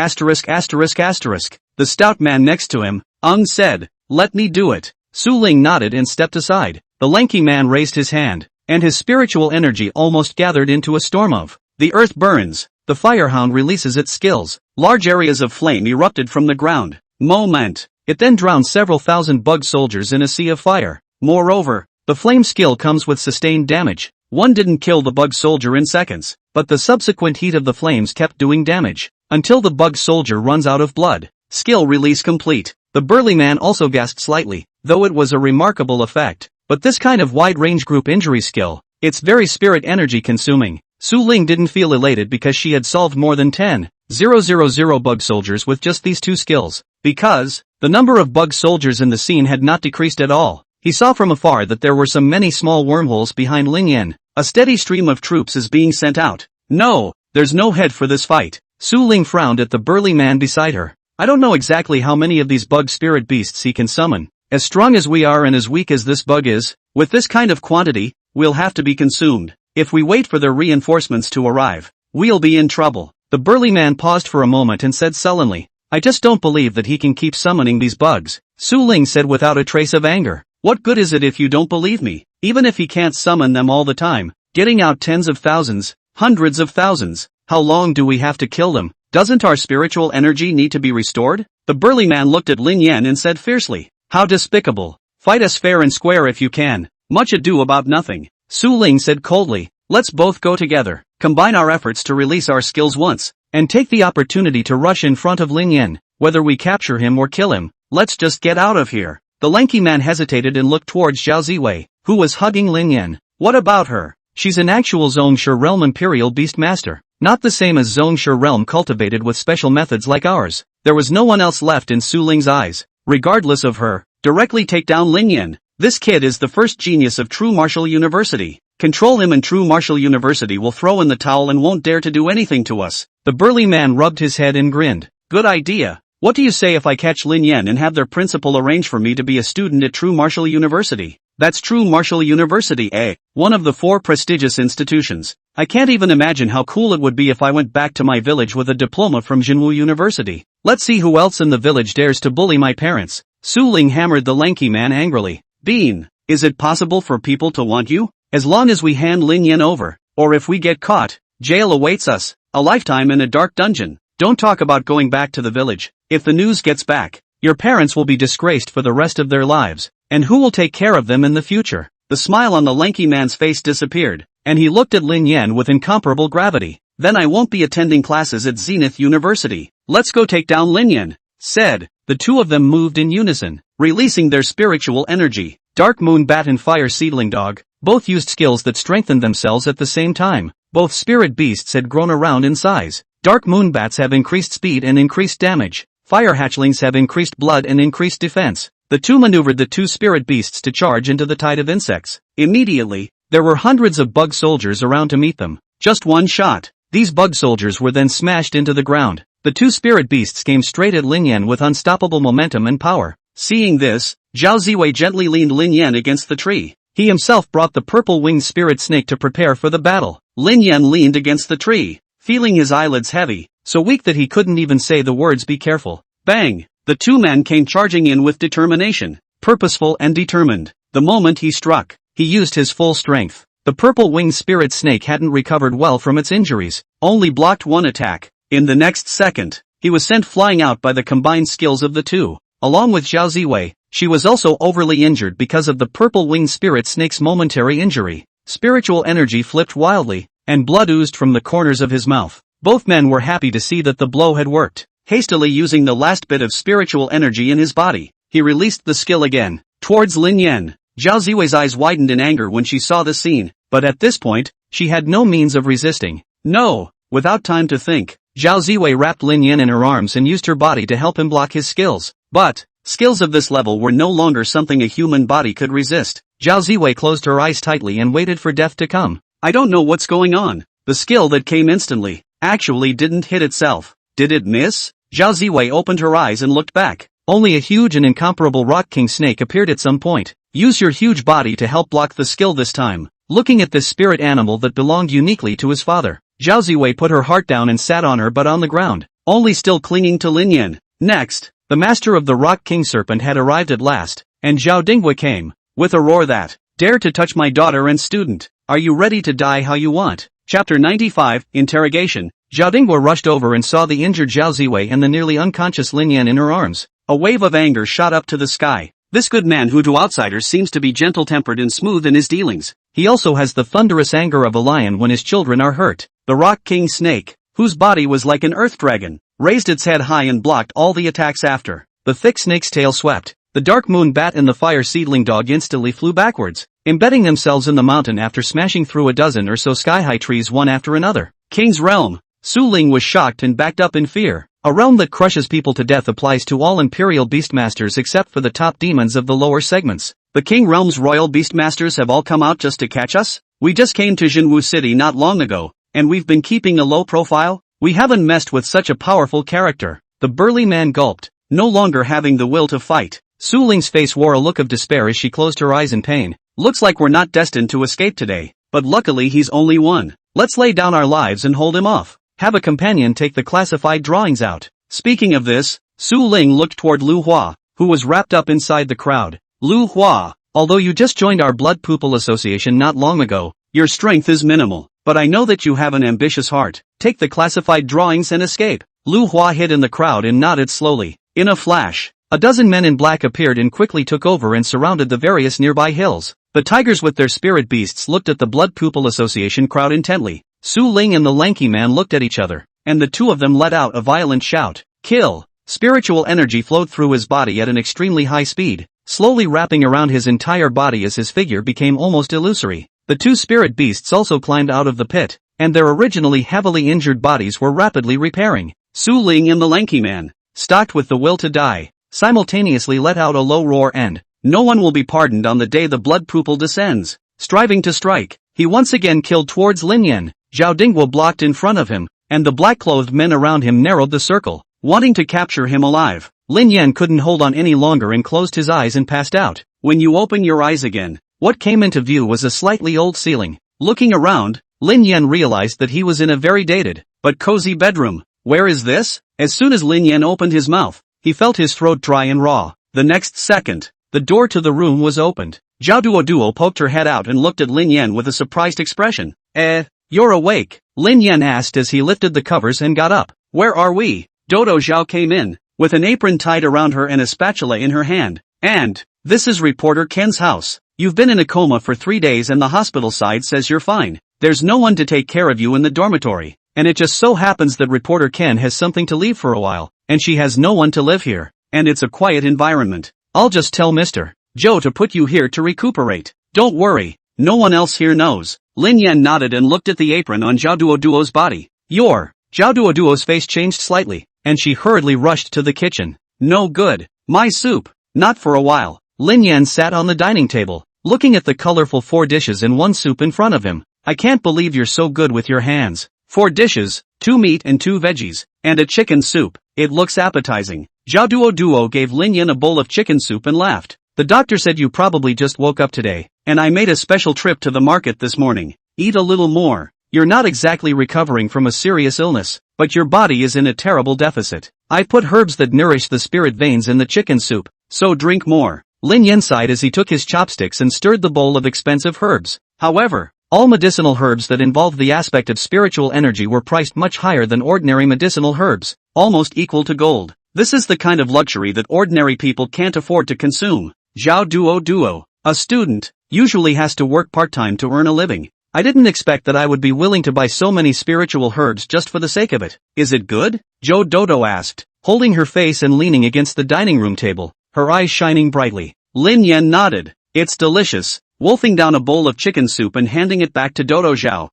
The stout man next to him, said, let me do it. Su Ling nodded and stepped aside. The lanky man raised his hand, and his spiritual energy almost gathered into a storm of. The earth burns. The firehound releases its skills. Large areas of flame erupted from the ground. Moment. It then drowned several thousand bug soldiers in a sea of fire. Moreover, the flame skill comes with sustained damage. One didn't kill the bug soldier in seconds, but the subsequent heat of the flames kept doing damage, until the bug soldier runs out of blood. Skill release complete. The burly man also gasped slightly, though it was a remarkable effect. But this kind of wide-range group injury skill, it's very spirit energy consuming. Su Ling didn't feel elated because she had solved more than 10,000 bug soldiers with just these 2 skills, because the number of bug soldiers in the scene had not decreased at all. He saw from afar that there were many small wormholes behind Lin Yan. A steady stream of troops is being sent out. No, there's no head for this fight. Su Ling frowned at the burly man beside her. I don't know exactly how many of these bug spirit beasts he can summon. As strong as we are and as weak as this bug is, with this kind of quantity, we'll have to be consumed. If we wait for their reinforcements to arrive, we'll be in trouble. The burly man paused for a moment and said sullenly, I just don't believe that he can keep summoning these bugs. Su Ling said without a trace of anger. What good is it if you don't believe me? Even if he can't summon them all the time, getting out tens of thousands, hundreds of thousands, how long do we have to kill them? Doesn't our spiritual energy need to be restored? The burly man looked at Lin Yan and said fiercely, how despicable. Fight us fair and square if you can. Much ado about nothing. Su Ling said coldly, let's both go together, combine our efforts to release our skills once, and take the opportunity to rush in front of Lin Yan. Whether we capture him or kill him, let's just get out of here. The lanky man hesitated and looked towards Zhao Ziwei, who was hugging Lin Yan. What about her? She's an actual Zhongshe realm imperial beast master, not the same as Zhongshe realm cultivated with special methods like ours. There was no one else left in Su Ling's eyes. Regardless of her, directly take down Lin Yan. This kid is the first genius of True Martial University. Control him and True Martial University will throw in the towel and won't dare to do anything to us. The burly man rubbed his head and grinned. Good idea. What do you say if I catch Lin Yan and have their principal arrange for me to be a student at True Martial University? That's True Martial University, eh? One of the 4 prestigious institutions. I can't even imagine how cool it would be if I went back to my village with a diploma from Jinwu University. Let's see who else in the village dares to bully my parents. Su Ling hammered the lanky man angrily. Bean, is it possible for people to want you? As long as we hand Lin Yan over, or if we get caught, jail awaits us, a lifetime in a dark dungeon. Don't talk about going back to the village. If the news gets back, your parents will be disgraced for the rest of their lives, and who will take care of them in the future? The smile on the lanky man's face disappeared, and he looked at Lin Yan with incomparable gravity. Then I won't be attending classes at Zenith University. Let's go take down Lin Yan, said. The two of them moved in unison, releasing their spiritual energy. Dark Moon Bat and Fire Seedling Dog, both used skills that strengthened themselves at the same time. Both spirit beasts had grown around in size. Dark Moon Bats have increased speed and increased damage. Fire Hatchlings have increased blood and increased defense. The two maneuvered the 2 spirit beasts to charge into the tide of insects. Immediately, there were hundreds of bug soldiers around to meet them. Just one shot. These bug soldiers were then smashed into the ground. The 2 spirit beasts came straight at Lin Yan with unstoppable momentum and power. Seeing this, Zhao Ziwei gently leaned Lin Yan against the tree. He himself brought the purple-winged spirit snake to prepare for the battle. Lin Yan leaned against the tree, feeling his eyelids heavy, so weak that he couldn't even say the words be careful. Bang! The 2 men came charging in with determination, purposeful and determined. The moment he struck, he used his full strength. The purple-winged spirit snake hadn't recovered well from its injuries, only blocked one attack. In the next second, he was sent flying out by the combined skills of the 2. Along with Zhao Ziwei, she was also overly injured because of the purple-winged spirit snake's momentary injury. Spiritual energy flipped wildly, and blood oozed from the corners of his mouth. Both men were happy to see that the blow had worked. Hastily using the last bit of spiritual energy in his body, he released the skill again, towards Lin Yan. Zhao Ziwei's eyes widened in anger when she saw the scene, but at this point, she had no means of resisting. No! Without time to think, Zhao Ziwei wrapped Lin Yan in her arms and used her body to help him block his skills. But, skills of this level were no longer something a human body could resist. Zhao Ziwei closed her eyes tightly and waited for death to come. I don't know what's going on. The skill that came instantly, actually didn't hit itself. Did it miss? Zhao Ziwei opened her eyes and looked back. Only a huge and incomparable Rock King snake appeared at some point. Use your huge body to help block the skill this time. Looking at this spirit animal that belonged uniquely to his father, Zhao Ziwei put her heart down and sat on her butt on the ground, only still clinging to Lin Yan. Next, the master of the Rock King Serpent had arrived at last, and Zhao Dinghua came, with a roar that, dare to touch my daughter and student. Are you ready to die how you want? Chapter 95, Interrogation. Zhao Dinghua rushed over and saw the injured Zhao Ziwei and the nearly unconscious Lin Yan in her arms. A wave of anger shot up to the sky. This good man who to outsiders seems to be gentle-tempered and smooth in his dealings. He also has the thunderous anger of a lion when his children are hurt. The Rock King snake, whose body was like an earth dragon, raised its head high and blocked all the attacks after. The thick snake's tail swept. The Dark Moon Bat and the Fire Seedling Dog instantly flew backwards, embedding themselves in the mountain after smashing through a dozen or so sky-high trees one after another. King's Realm. Su Ling was shocked and backed up in fear. A realm that crushes people to death applies to all Imperial Beastmasters except for the top demons of the lower segments. The King Realm's Royal Beastmasters have all come out just to catch us? We just came to Jinwu City not long ago, and we've been keeping a low profile? We haven't messed with such a powerful character. The burly man gulped, no longer having the will to fight. Su Ling's face wore a look of despair as she closed her eyes in pain. Looks like we're not destined to escape today, but luckily he's only one. Let's lay down our lives and hold him off. Have a companion take the classified drawings out. Speaking of this, Su Ling looked toward Lu Hua, who was wrapped up inside the crowd. Lu Hua, although you just joined our Blood Pupil Association not long ago, your strength is minimal, but I know that you have an ambitious heart. Take the classified drawings and escape. Lu Hua hid in the crowd and nodded slowly. In a flash, a dozen men in black appeared and quickly took over and surrounded the various nearby hills. The tigers with their spirit beasts looked at the Blood Pupil Association crowd intently. Su Ling and the lanky man looked at each other, and the two of them let out a violent shout. Kill! Spiritual energy flowed through his body at an extremely high speed, slowly wrapping around his entire body as his figure became almost illusory. The two spirit beasts also climbed out of the pit, and their originally heavily injured bodies were rapidly repairing. Su Ling and the lanky man, stocked with the will to die, simultaneously let out a low roar and, no one will be pardoned on the day the blood pupil descends. Striving to strike, he once again killed towards Lin Yan. Zhao Dingguo blocked in front of him, and the black-clothed men around him narrowed the circle, wanting to capture him alive. Lin Yan couldn't hold on any longer and closed his eyes and passed out. When you open your eyes again, what came into view was a slightly old ceiling. Looking around, Lin Yan realized that he was in a very dated, but cozy bedroom. Where is this? As soon as Lin Yan opened his mouth, he felt his throat dry and raw. The next second, the door to the room was opened. Zhao Duo poked her head out and looked at Lin Yan with a surprised expression. You're awake? Lin Yan asked as he lifted the covers and got up. Where are we? Dodo Zhao came in, with an apron tied around her and a spatula in her hand. And, this is reporter Ken's house. You've been in a coma for 3 days and the hospital side says you're fine. There's no one to take care of you in the dormitory. And it just so happens that reporter Ken has something to leave for a while, and she has no one to live here. And it's a quiet environment. I'll just tell Mr. Joe to put you here to recuperate. Don't worry, no one else here knows. Lin Yan nodded and looked at the apron on Zhao Duo's body. Zhao Duo's face changed slightly, and she hurriedly rushed to the kitchen. No good. My soup. Not for a while. Lin Yan sat on the dining table, looking at the colorful 4 dishes and 1 soup in front of him. I can't believe you're so good with your hands. 4 dishes, 2 meat and 2 veggies, and a chicken soup. It looks appetizing. Zhao Duo gave Lin Yan a bowl of chicken soup and laughed. The doctor said you probably just woke up today, and I made a special trip to the market this morning. Eat a little more. You're not exactly recovering from a serious illness, but your body is in a terrible deficit. I put herbs that nourish the spirit veins in the chicken soup, so drink more. Lin Yan sighed as he took his chopsticks and stirred the bowl of expensive herbs. However, all medicinal herbs that involved the aspect of spiritual energy were priced much higher than ordinary medicinal herbs, almost equal to gold. This is the kind of luxury that ordinary people can't afford to consume. Zhao Duo, a student, usually has to work part-time to earn a living. I didn't expect that I would be willing to buy so many spiritual herbs just for the sake of it. Is it good? Zhou Dodo asked, holding her face and leaning against the dining room table, her eyes shining brightly. Lin Yan nodded. It's delicious, wolfing down a bowl of chicken soup and handing it back to Dodo Zhao.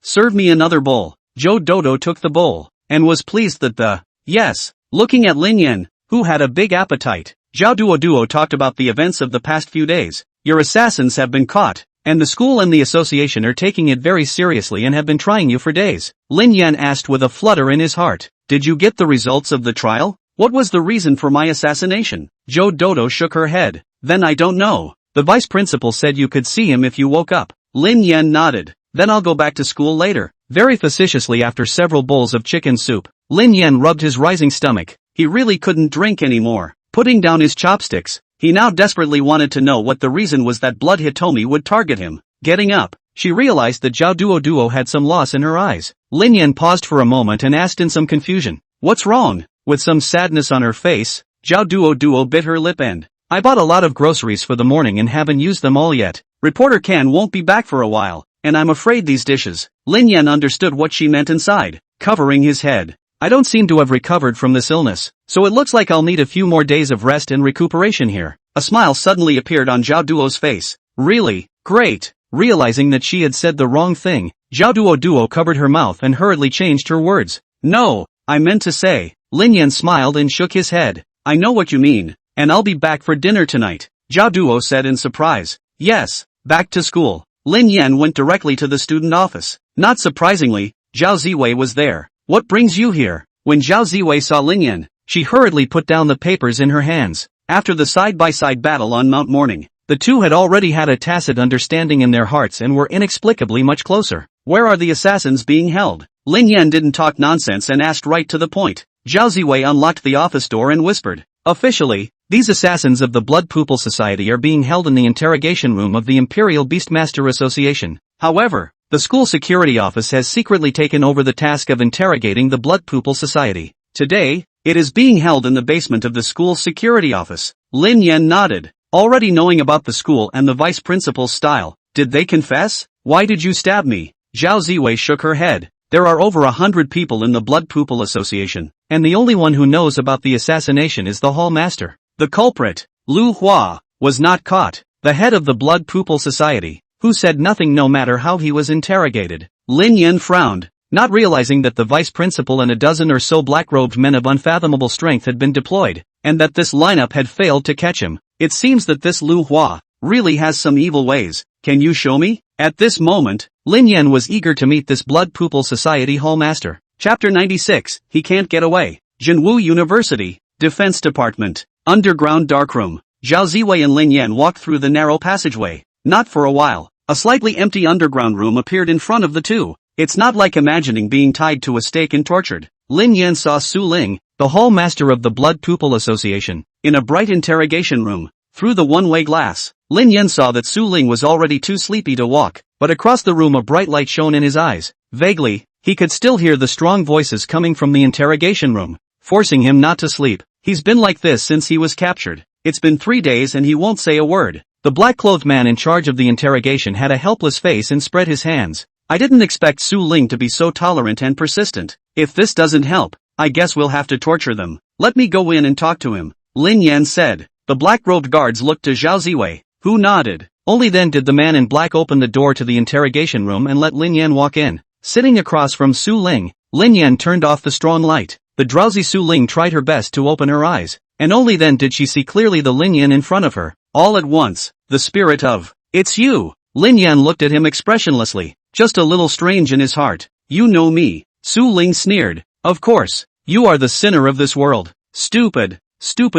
Serve me another bowl. Zhou Dodo took the bowl, and was pleased that yes, looking at Lin Yan, who had a big appetite. Zhao Duo talked about the events of the past few days. Your assassins have been caught, and the school and the association are taking it very seriously and have been trying you for days. Lin Yan asked with a flutter in his heart. Did you get the results of the trial? What was the reason for my assassination? Zhou Dodo shook her head. Then I don't know. The vice principal said you could see him if you woke up. Lin Yan nodded. Then I'll go back to school later. Very facetiously after several bowls of chicken soup, Lin Yan rubbed his rising stomach. He really couldn't drink anymore. Putting down his chopsticks, he now desperately wanted to know what the reason was that Blood Hitomi would target him. Getting up, she realized that Zhao Duo had some loss in her eyes. Lin Yan paused for a moment and asked in some confusion. What's wrong? With some sadness on her face, Zhao Duo bit her lip end. I bought a lot of groceries for the morning and haven't used them all yet. Reporter Ken won't be back for a while, and I'm afraid these dishes. Lin Yan understood what she meant and sighed, covering his head. I don't seem to have recovered from this illness, so it looks like I'll need a few more days of rest and recuperation here. A smile suddenly appeared on Zhao Duo's face. Really? Great. Realizing that she had said the wrong thing, Zhao Duo covered her mouth and hurriedly changed her words. No, I meant to say. Lin Yan smiled and shook his head. I know what you mean, and I'll be back for dinner tonight. Zhao Duo said in surprise. Yes, back to school. Lin Yan went directly to the student office. Not surprisingly, Zhao Ziwei was there. What brings you here? When Zhao Ziwei saw Lin Yan, she hurriedly put down the papers in her hands. After the side-by-side battle on Mount Morning, the two had already had a tacit understanding in their hearts and were inexplicably much closer. Where are the assassins being held? Lin Yan didn't talk nonsense and asked right to the point. Zhao Ziwei unlocked the office door and whispered, "Officially, these assassins of the Blood Pupil Society are being held in the interrogation room of the Imperial Beastmaster Association. However, the school security office has secretly taken over the task of interrogating the Blood Pupil Society. Today, it is being held in the basement of the school's security office." Lin Yan nodded. Already knowing about the school and the vice principal's style, did they confess? "Why did you stab me?" Zhao Ziwei shook her head. "There are over 100 people in the Blood Pupil Association, and the only one who knows about the assassination is the Hall Master. The culprit, Lu Hua, was not caught, the head of the Blood Pupil Society, who said nothing no matter how he was interrogated." Lin Yan frowned, not realizing that the vice principal and a dozen or so black-robed men of unfathomable strength had been deployed, and that this lineup had failed to catch him. It seems that this Lu Hua really has some evil ways. Can you show me? At this moment, Lin Yan was eager to meet this Blood Pupil Society Hallmaster. Chapter 96, He Can't Get Away. Jinwu University, Defense Department, Underground Darkroom. Zhao Ziwei and Lin Yan walked through the narrow passageway. Not for a while, a slightly empty underground room appeared in front of the two. It's not like imagining being tied to a stake and tortured. Lin Yan saw Su Ling, the Hallmaster of the Blood Pupil Association, in a bright interrogation room. Through the one-way glass, Lin Yan saw that Su Ling was already too sleepy to walk, but across the room a bright light shone in his eyes. Vaguely, he could still hear the strong voices coming from the interrogation room, forcing him not to sleep. He's been like this since he was captured. It's been 3 days and he won't say a word. The black-clothed man in charge of the interrogation had a helpless face and spread his hands. "I didn't expect Su Ling to be so tolerant and persistent. If this doesn't help, I guess we'll have to torture them. Let me go in and talk to him," Lin Yan said. The black-robed guards looked to Zhao Ziwei, who nodded. Only then did the man in black open the door to the interrogation room and let Lin Yan walk in. Sitting across from Su Ling, Lin Yan turned off the strong light. The drowsy Su Ling tried her best to open her eyes, and only then did she see clearly the Lin Yan in front of her. All at once, the spirit of, "It's you!" Lin Yan looked at him expressionlessly, just a little strange in his heart. "You know me," Su Ling sneered. "Of course, you are the sinner of this world. Stupid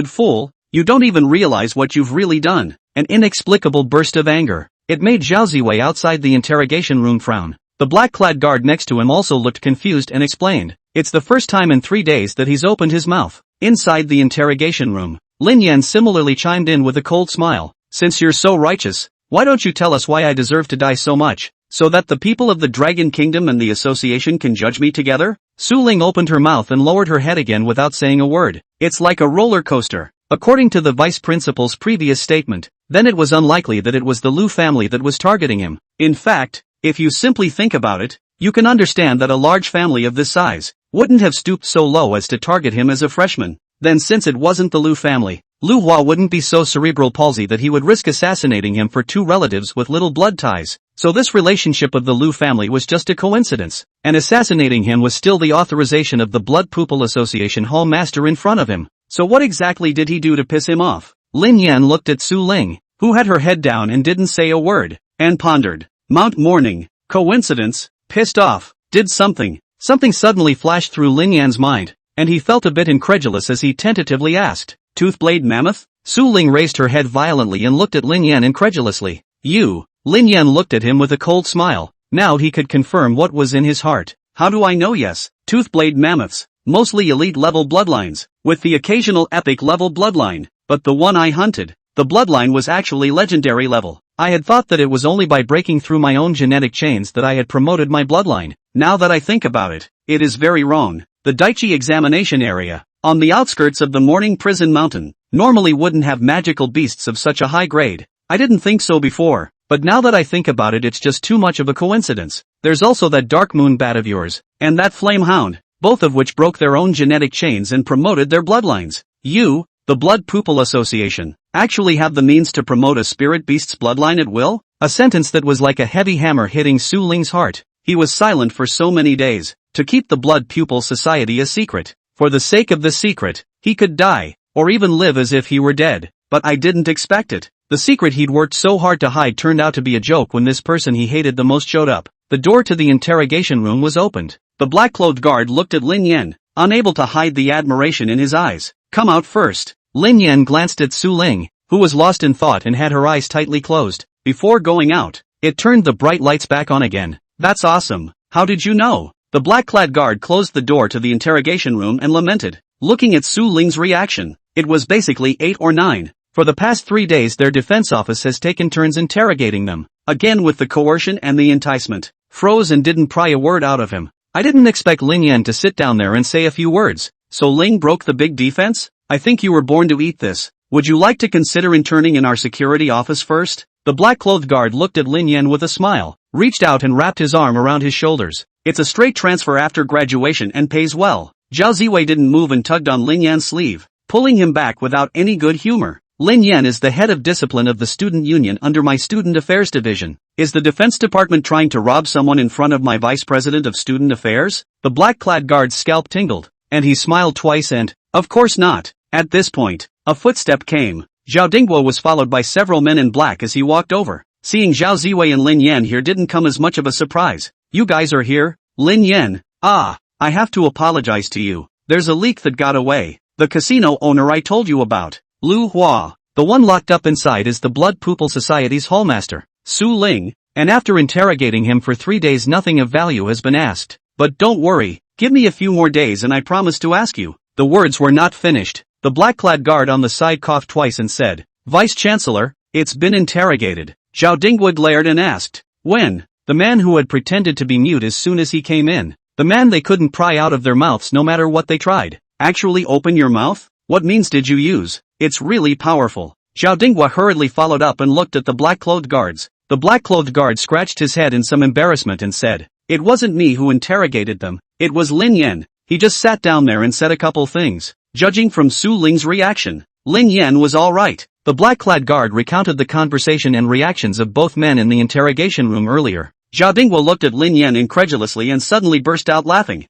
fool. You don't even realize what you've really done." An inexplicable burst of anger. It made Zhao Ziwei outside the interrogation room frown. The black-clad guard next to him also looked confused and explained, "It's the first time in 3 days that he's opened his mouth." Inside the interrogation room, Lin Yan similarly chimed in with a cold smile. "Since you're so righteous, why don't you tell us why I deserve to die so much, so that the people of the Dragon Kingdom and the Association can judge me together?" Su Ling opened her mouth and lowered her head again without saying a word. "It's like a roller coaster." According to the vice principal's previous statement, then it was unlikely that it was the Lu family that was targeting him. In fact, if you simply think about it, you can understand that a large family of this size wouldn't have stooped so low as to target him as a freshman. Then since it wasn't the Lu family, Lu Hua wouldn't be so cerebral palsy that he would risk assassinating him for two relatives with little blood ties. So this relationship of the Lu family was just a coincidence, and assassinating him was still the authorization of the Blood Pupil Association Hall Master in front of him. So what exactly did he do to piss him off? Lin Yan looked at Su Ling, who had her head down and didn't say a word, and pondered. Mount Morning, coincidence, pissed off, did something. Something suddenly flashed through Lin Yan's mind, and he felt a bit incredulous as he tentatively asked, "Toothblade Mammoth?" Su Ling raised her head violently and looked at Lin Yan incredulously. "You?" Lin Yan looked at him with a cold smile. Now he could confirm what was in his heart. "How do I know? Yes, Toothblade Mammoths, mostly elite-level bloodlines, with the occasional epic-level bloodline, but the one I hunted, the bloodline was actually legendary level. I had thought that it was only by breaking through my own genetic chains that I had promoted my bloodline. Now that I think about it, it is very wrong. The Daichi examination area, on the outskirts of the Morning Prison Mountain, normally wouldn't have magical beasts of such a high grade. I didn't think so before, but now that I think about it, it's just too much of a coincidence. There's also that Dark Moon bat of yours, and that Flame Hound, both of which broke their own genetic chains and promoted their bloodlines. You, the Blood Pupil Association, actually have the means to promote a spirit beast's bloodline at will?" A sentence that was like a heavy hammer hitting Su Ling's heart. He was silent for so many days, to keep the Blood Pupil Society a secret. For the sake of the secret, he could die, or even live as if he were dead. But I didn't expect it. The secret he'd worked so hard to hide turned out to be a joke when this person he hated the most showed up. The door to the interrogation room was opened. The black-clothed guard looked at Lin Yan, unable to hide the admiration in his eyes. "Come out first." Lin Yan glanced at Su Ling, who was lost in thought and had her eyes tightly closed. Before going out, it turned the bright lights back on again. That's awesome. How did you know? The black-clad guard closed the door to the interrogation room and lamented. Looking at Su Ling's reaction, it was basically 8 or 9. For the past 3 days their defense office has taken turns interrogating them. Again with the coercion and the enticement. Froze and didn't pry a word out of him. I didn't expect Lin Yan to sit down there and say a few words. So Ling broke the big defense? I think you were born to eat this. Would you like to consider interning in our security office first? The black-clothed guard looked at Lin Yan with a smile, reached out and wrapped his arm around his shoulders. It's a straight transfer after graduation and pays well. Zhao Ziwei didn't move and tugged on Lin Yan's sleeve, pulling him back without any good humor. Lin Yan is the head of discipline of the student union under my student affairs division. Is the defense department trying to rob someone in front of my vice president of student affairs? The black-clad guard's scalp tingled, and he smiled twice and, of course not. At this point, a footstep came. Zhao Dingguo was followed by several men in black as he walked over. Seeing Zhao Ziwei and Lin Yan here didn't come as much of a surprise. You guys are here? Lin Yan. I have to apologize to you. There's a leak that got away. The casino owner I told you about. Lu Hua. The one locked up inside is the Blood Pupil Society's hallmaster, Su Ling, and after interrogating him for 3 days nothing of value has been asked. But don't worry, give me a few more days and I promise to ask you. The words were not finished. The black-clad guard on the side coughed twice and said, Vice Chancellor, it's been interrogated. Zhao Dingguo glared and asked, when? The man who had pretended to be mute as soon as he came in. The man they couldn't pry out of their mouths no matter what they tried. Actually open your mouth? What means did you use? It's really powerful. Zhao Dingguo hurriedly followed up and looked at the black-clothed guards. The black-clothed guard scratched his head in some embarrassment and said, It wasn't me who interrogated them. It was Lin Yan. He just sat down there and said a couple things. Judging from Su Ling's reaction, Lin Yan was alright. The black-clad guard recounted the conversation and reactions of both men in the interrogation room earlier. Zhao Dingguo looked at Lin Yan incredulously and suddenly burst out laughing.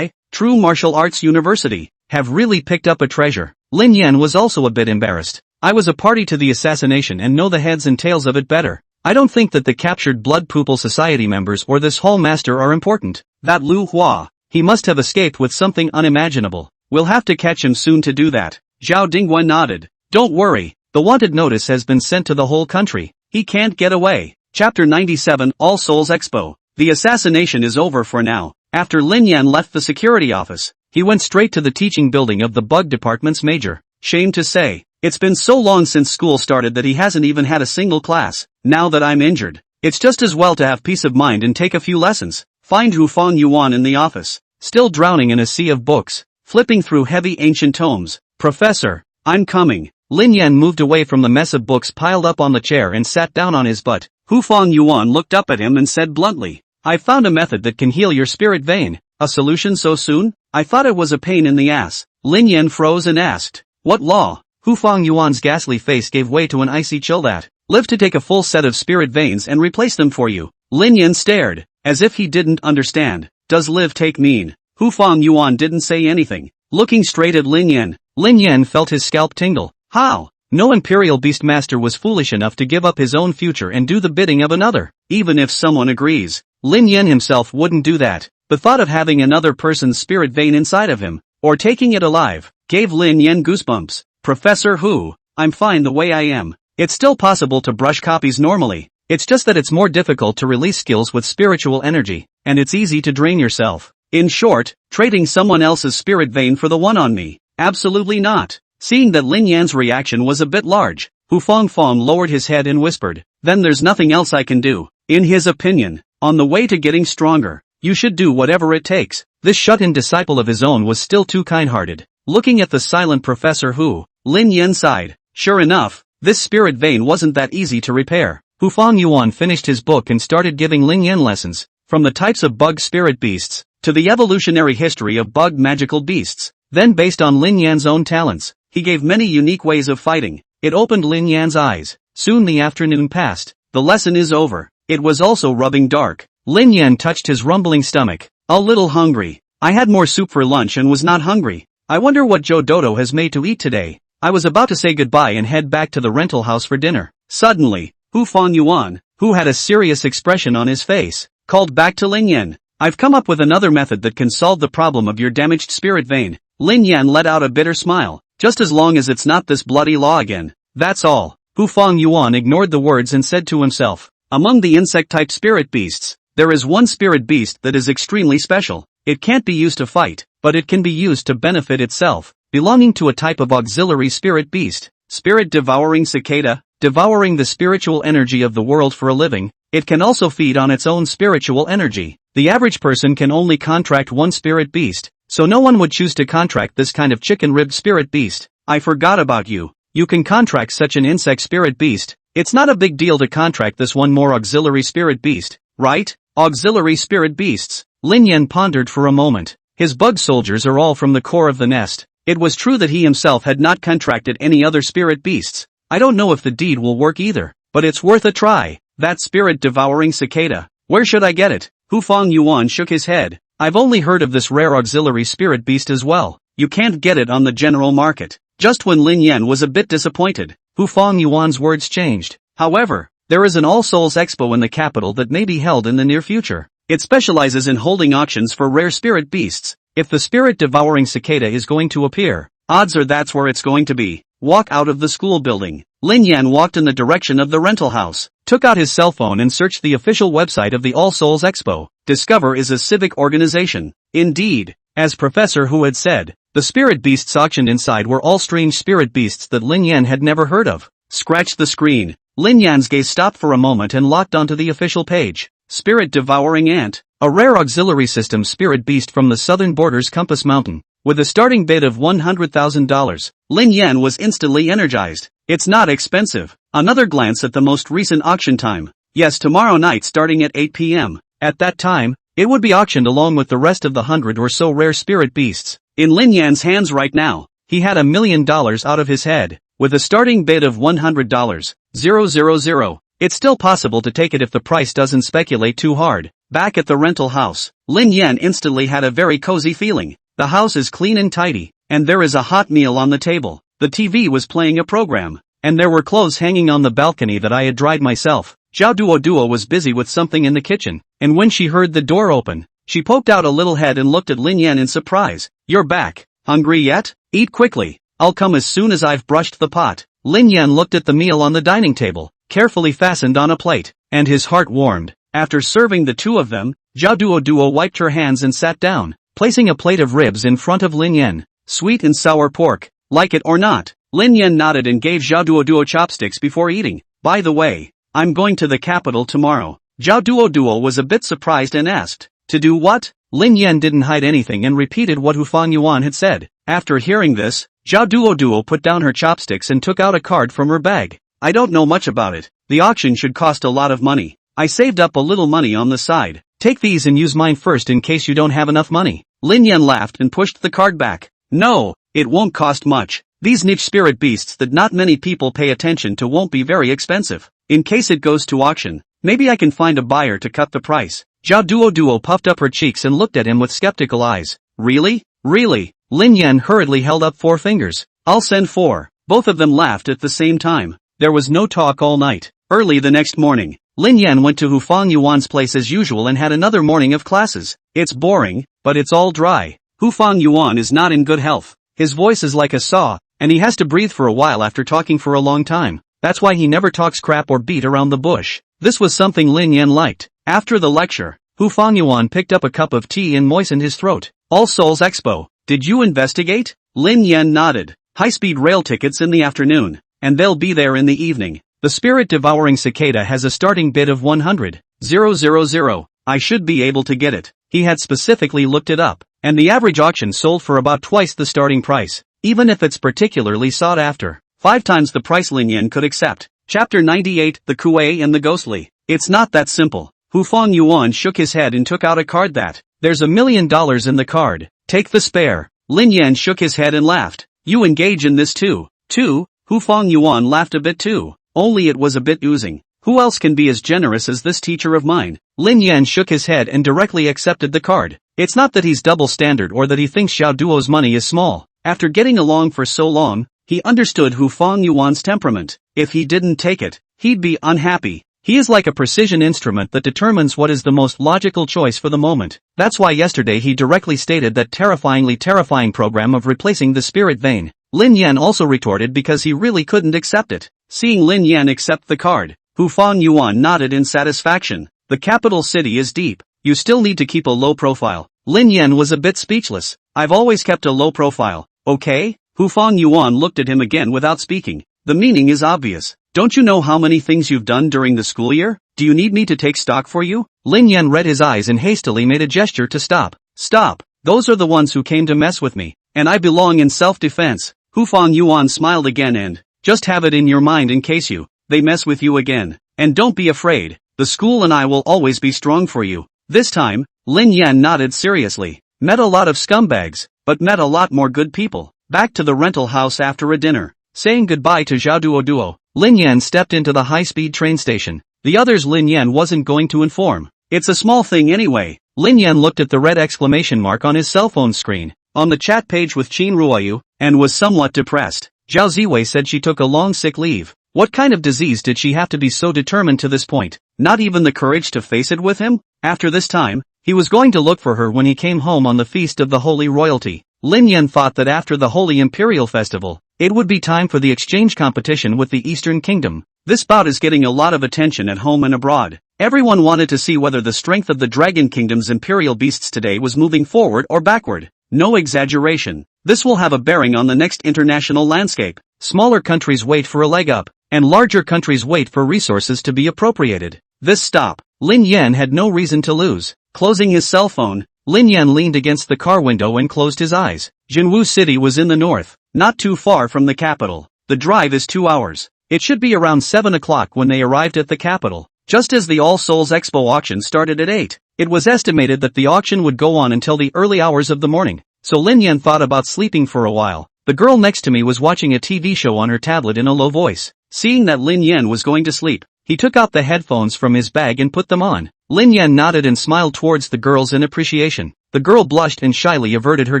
True Martial Arts University, have really picked up a treasure. Lin Yan was also a bit embarrassed. I was a party to the assassination and know the heads and tails of it better. I don't think that the captured Blood Pupil Society members or this hall master are important. That Lu Hua, he must have escaped with something unimaginable. We'll have to catch him soon to do that. Zhao Dingguo nodded. Don't worry, the wanted notice has been sent to the whole country. He can't get away. Chapter 97 All Souls Expo. The assassination is over for now. After Lin Yan left the security office, he went straight to the teaching building of the bug department's major. Shame to say, it's been so long since school started that he hasn't even had a single class. Now that I'm injured, it's just as well to have peace of mind and take a few lessons. Find Hufang Yuan in the office, still drowning in a sea of books, flipping through heavy ancient tomes. Professor, I'm coming. Lin Yan moved away from the mess of books piled up on the chair and sat down on his butt. Hufang Yuan looked up at him and said bluntly, I found a method that can heal your spirit vein. A solution so soon? I thought it was a pain in the ass. Lin Yan froze and asked, what law? Hufang Yuan's ghastly face gave way to an icy chill that, live to take a full set of spirit veins and replace them for you. Lin Yan stared, as if he didn't understand. Does live take mean? Hufang Yuan didn't say anything. Looking straight at Lin Yan felt his scalp tingle. How? No Imperial Beastmaster was foolish enough to give up his own future and do the bidding of another. Even if someone agrees, Lin Yan himself wouldn't do that. The thought of having another person's spirit vein inside of him, or taking it alive, gave Lin Yan goosebumps. Professor Hu, I'm fine the way I am. It's still possible to brush copies normally. It's just that it's more difficult to release skills with spiritual energy, and it's easy to drain yourself. In short, trading someone else's spirit vein for the one on me. Absolutely not. Seeing that Lin Yan's reaction was a bit large, Hu Fong lowered his head and whispered, then there's nothing else I can do. In his opinion, on the way to getting stronger, you should do whatever it takes. This shut-in disciple of his own was still too kind-hearted. Looking at the silent Professor Hu, Lin Yan sighed. Sure enough, this spirit vein wasn't that easy to repair. Hufang Yuan finished his book and started giving Lin Yan lessons, from the types of bug spirit beasts, to the evolutionary history of bug magical beasts. Then based on Lin Yan's own talents, he gave many unique ways of fighting. It opened Lin Yan's eyes. Soon the afternoon passed. The lesson is over. It was also rubbing dark. Lin Yan touched his rumbling stomach. A little hungry. I had more soup for lunch and was not hungry. I wonder what Joe Dodo has made to eat today. I was about to say goodbye and head back to the rental house for dinner. Suddenly, Hufang Yuan, who had a serious expression on his face, called back to Lin Yan. I've come up with another method that can solve the problem of your damaged spirit vein. Lin Yan let out a bitter smile. Just as long as it's not this bloody law again. That's all. Hu Fang-yuan ignored the words and said to himself, among the insect-type spirit beasts, there is one spirit beast that is extremely special. It can't be used to fight, but it can be used to benefit itself, belonging to a type of auxiliary spirit beast, spirit-devouring cicada, devouring the spiritual energy of the world for a living. It can also feed on its own spiritual energy. The average person can only contract one spirit beast, so no one would choose to contract this kind of chicken-ribbed spirit beast. I forgot about you. You can contract such an insect spirit beast. It's not a big deal to contract this one more auxiliary spirit beast, right? Auxiliary spirit beasts. Lin Yan pondered for a moment. His bug soldiers are all from the core of the nest. It was true that he himself had not contracted any other spirit beasts. I don't know if the deed will work either, but it's worth a try. That spirit-devouring cicada. Where should I get it? Hu Fang-yuan shook his head. I've only heard of this rare auxiliary spirit beast as well. You can't get it on the general market. Just when Lin Yan was a bit disappointed, Hu Fang-yuan's words changed. However, there is an All Souls Expo in the capital that may be held in the near future. It specializes in holding auctions for rare spirit beasts. If the spirit-devouring cicada is going to appear, odds are that's where it's going to be. Walk out of the school building. Lin Yan walked in the direction of the rental house, took out his cell phone and searched the official website of the All Souls Expo. Discover is a civic organization. Indeed, as Professor Hu had said, the spirit beasts auctioned inside were all strange spirit beasts that Lin Yan had never heard of. Scratch the screen. Lin Yan's gaze stopped for a moment and locked onto the official page. Spirit-devouring ant. A rare auxiliary system spirit beast from the southern borders Compass Mountain. With a starting bid of $100,000, Lin Yan was instantly energized. It's not expensive. Another glance at the most recent auction time. Yes, tomorrow night starting at 8 p.m. At that time, it would be auctioned along with the rest of the 100 or so rare spirit beasts. In Lin Yan's hands right now, he had $1 million out of his head. With a starting bid of $100, 000. It's still possible to take it if the price doesn't speculate too hard. Back at the rental house, Lin Yan instantly had a very cozy feeling. The house is clean and tidy, and there is a hot meal on the table. The TV was playing a program, and there were clothes hanging on the balcony that I had dried myself. Zhao Duo was busy with something in the kitchen, and when she heard the door open, she poked out a little head and looked at Lin Yan in surprise. You're back. Hungry yet? Eat quickly. I'll come as soon as I've brushed the pot. Lin Yan looked at the meal on the dining table, carefully fastened on a plate, and his heart warmed. After serving the two of them, Zhao Duo wiped her hands and sat down, placing a plate of ribs in front of Lin Yan. Sweet and sour pork. Like it or not? Lin Yan nodded and gave Zhao Duo chopsticks before eating. By the way, I'm going to the capital tomorrow. Zhao Duo was a bit surprised and asked, to do what? Lin Yan didn't hide anything and repeated what Hu Fang-yuan had said. After hearing this, Zhao Duo put down her chopsticks and took out a card from her bag. I don't know much about it. The auction should cost a lot of money. I saved up a little money on the side. Take these and use mine first in case you don't have enough money. Lin Yan laughed and pushed the card back. No, it won't cost much. These niche spirit beasts that not many people pay attention to won't be very expensive. In case it goes to auction, maybe I can find a buyer to cut the price. Zhao Duo puffed up her cheeks and looked at him with skeptical eyes. Really? Really? Lin Yan hurriedly held up 4 fingers. I'll send 4. Both of them laughed at the same time. There was no talk all night. Early the next morning, Lin Yan went to Hu Fang-yuan's place as usual and had another morning of classes. It's boring, but it's all dry. Hu Fang-yuan is not in good health. His voice is like a saw, and he has to breathe for a while after talking for a long time. That's why he never talks crap or beat around the bush. This was something Lin Yan liked. After the lecture, Hu Fang-yuan picked up a cup of tea and moistened his throat. All Souls Expo. Did you investigate? Lin Yan nodded. High-speed rail tickets in the afternoon, and they'll be there in the evening. The spirit-devouring cicada has a starting bid of 100,000. I should be able to get it. He had specifically looked it up, and the average auction sold for about twice the starting price, even if it's particularly sought after. 5 times the price Lin Yan could accept. Chapter 98, The Kuei and the Ghostly. It's not that simple. Hu Fang-yuan shook his head and took out a card that, there's $1 million in the card. Take the spare. Lin Yan shook his head and laughed. You engage in this too. Hu Fang-yuan laughed a bit too. Only it was a bit oozing. Who else can be as generous as this teacher of mine? Lin Yan shook his head and directly accepted the card. It's not that he's double standard or that he thinks Zhao Duo's money is small. After getting along for so long, he understood Hu Fang-yuan's temperament. If he didn't take it, he'd be unhappy. He is like a precision instrument that determines what is the most logical choice for the moment. That's why yesterday he directly stated that terrifying program of replacing the spirit vein. Lin Yan also retorted because he really couldn't accept it. Seeing Lin Yan accept the card, Hu Fangyuan nodded in satisfaction. The capital city is deep. You still need to keep a low profile. Lin Yan was a bit speechless. I've always kept a low profile, okay? Hu Fangyuan looked at him again without speaking. The meaning is obvious. Don't you know how many things you've done during the school year? Do you need me to take stock for you? Lin Yan read his eyes and hastily made a gesture to stop. Stop. Those are the ones who came to mess with me, and I belong in self-defense. Hu Fangyuan smiled again and, just have it in your mind in case they mess with you again. And don't be afraid. The school and I will always be strong for you. This time, Lin Yan nodded seriously. Met a lot of scumbags, but met a lot more good people. Back to the rental house after a dinner. Saying goodbye to Zhao Duo, Lin Yan stepped into the high-speed train station. The others Lin Yan wasn't going to inform. It's a small thing anyway. Lin Yan looked at the red exclamation mark on his cell phone screen, on the chat page with Qin Ruoyu, and was somewhat depressed. Zhao Ziwei said she took a long sick leave. What kind of disease did she have to be so determined to this point? Not even the courage to face it with him? After this time, he was going to look for her when he came home on the Feast of the Holy Royalty. Lin Yan thought that after the Holy Imperial Festival, it would be time for the exchange competition with the Eastern Kingdom. This bout is getting a lot of attention at home and abroad. Everyone wanted to see whether the strength of the Dragon Kingdom's imperial beasts today was moving forward or backward. No exaggeration. This will have a bearing on the next international landscape. Smaller countries wait for a leg up, and larger countries wait for resources to be appropriated. This stop, Lin Yan had no reason to lose. Closing his cell phone, Lin Yan leaned against the car window and closed his eyes. Jinwu City was in the north, not too far from the capital. The drive is 2 hours. It should be around 7 o'clock when they arrived at the capital. Just as the All Souls Expo auction started at 8, it was estimated that the auction would go on until the early hours of the morning, so Lin Yan thought about sleeping for a while. The girl next to me was watching a TV show on her tablet in a low voice. Seeing that Lin Yan was going to sleep, he took out the headphones from his bag and put them on. Lin Yan nodded and smiled towards the girls in appreciation. The girl blushed and shyly averted her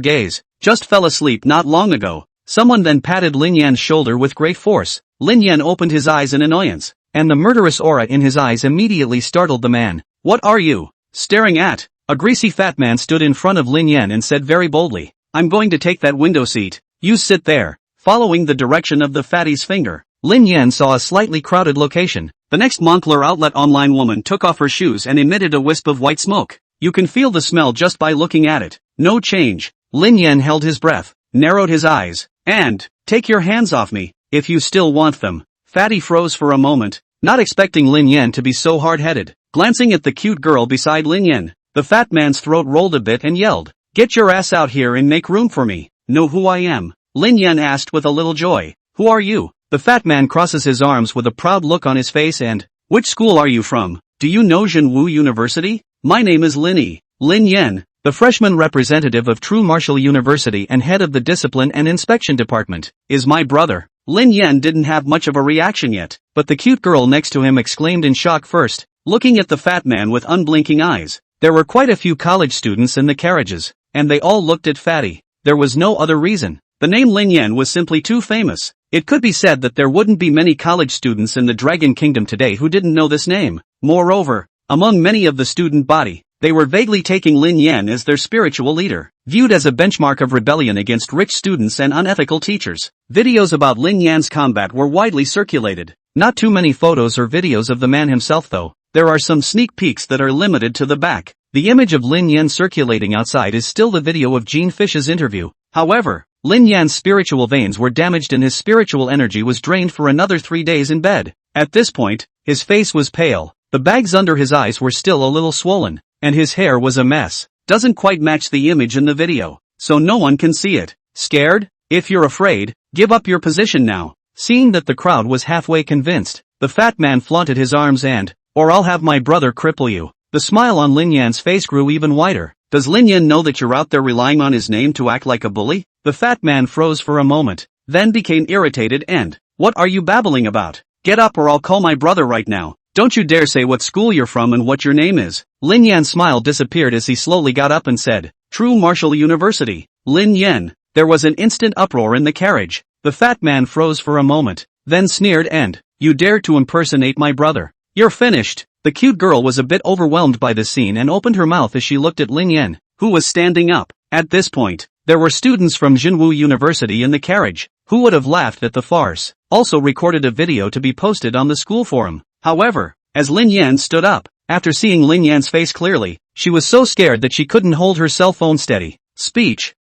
gaze. Just fell asleep not long ago. Someone then patted Lin Yan's shoulder with great force. Lin Yan opened his eyes in annoyance, and the murderous aura in his eyes immediately startled the man. What are you staring at? A greasy fat man stood in front of Lin Yan and said very boldly, I'm going to take that window seat. You sit there. Following the direction of the fatty's finger, Lin Yan saw a slightly crowded location. The next Moncler outlet online woman took off her shoes and emitted a wisp of white smoke. You can feel the smell just by looking at it. No change. Lin Yan held his breath, narrowed his eyes, and, take your hands off me, if you still want them. Fatty froze for a moment, not expecting Lin Yan to be so hard-headed. Glancing at the cute girl beside Lin Yan, the fat man's throat rolled a bit and yelled, Get your ass out here and make room for me. Know who I am? Lin Yan asked with a little joy. Who are you? The fat man crosses his arms with a proud look on his face and, which school are you from? Do you know Jinwu University? My name is Lin Yan, the freshman representative of True Martial University and head of the Discipline and Inspection Department, is my brother. Lin Yan didn't have much of a reaction yet, but the cute girl next to him exclaimed in shock first, looking at the fat man with unblinking eyes. There were quite a few college students in the carriages, and they all looked at Fatty. There was no other reason. The name Lin Yan was simply too famous. It could be said that there wouldn't be many college students in the Dragon Kingdom today who didn't know this name. Moreover, among many of the student body, they were vaguely taking Lin Yan as their spiritual leader, viewed as a benchmark of rebellion against rich students and unethical teachers. Videos about Lin Yan's combat were widely circulated. Not too many photos or videos of the man himself though. There are some sneak peeks that are limited to the back. The image of Lin Yan circulating outside is still the video of Gene Fish's interview. However, Lin Yan's spiritual veins were damaged and his spiritual energy was drained for another 3 days in bed. At this point, his face was pale, the bags under his eyes were still a little swollen, and his hair was a mess. Doesn't quite match the image in the video, so no one can see it. Scared? If you're afraid, give up your position now. Seeing that the crowd was halfway convinced, the fat man flaunted his arms and, or I'll have my brother cripple you. The smile on Lin Yan's face grew even wider. Does Lin Yan know that you're out there relying on his name to act like a bully? The fat man froze for a moment, then became irritated and, what are you babbling about? Get up or I'll call my brother right now. Don't you dare say what school you're from and what your name is. Lin Yan's smile disappeared as he slowly got up and said, True Martial University. Lin Yan. There was an instant uproar in the carriage. The fat man froze for a moment, then sneered and, you dare to impersonate my brother. You're finished. The cute girl was a bit overwhelmed by the scene and opened her mouth as she looked at Lin Yan, who was standing up. At this point, there were students from Jinwu University in the carriage. Who would have laughed at the farce? Also recorded a video to be posted on the school forum. However, as Lin Yan stood up, after seeing Lin Yan's face clearly, she was so scared that she couldn't hold her cell phone steady. Speech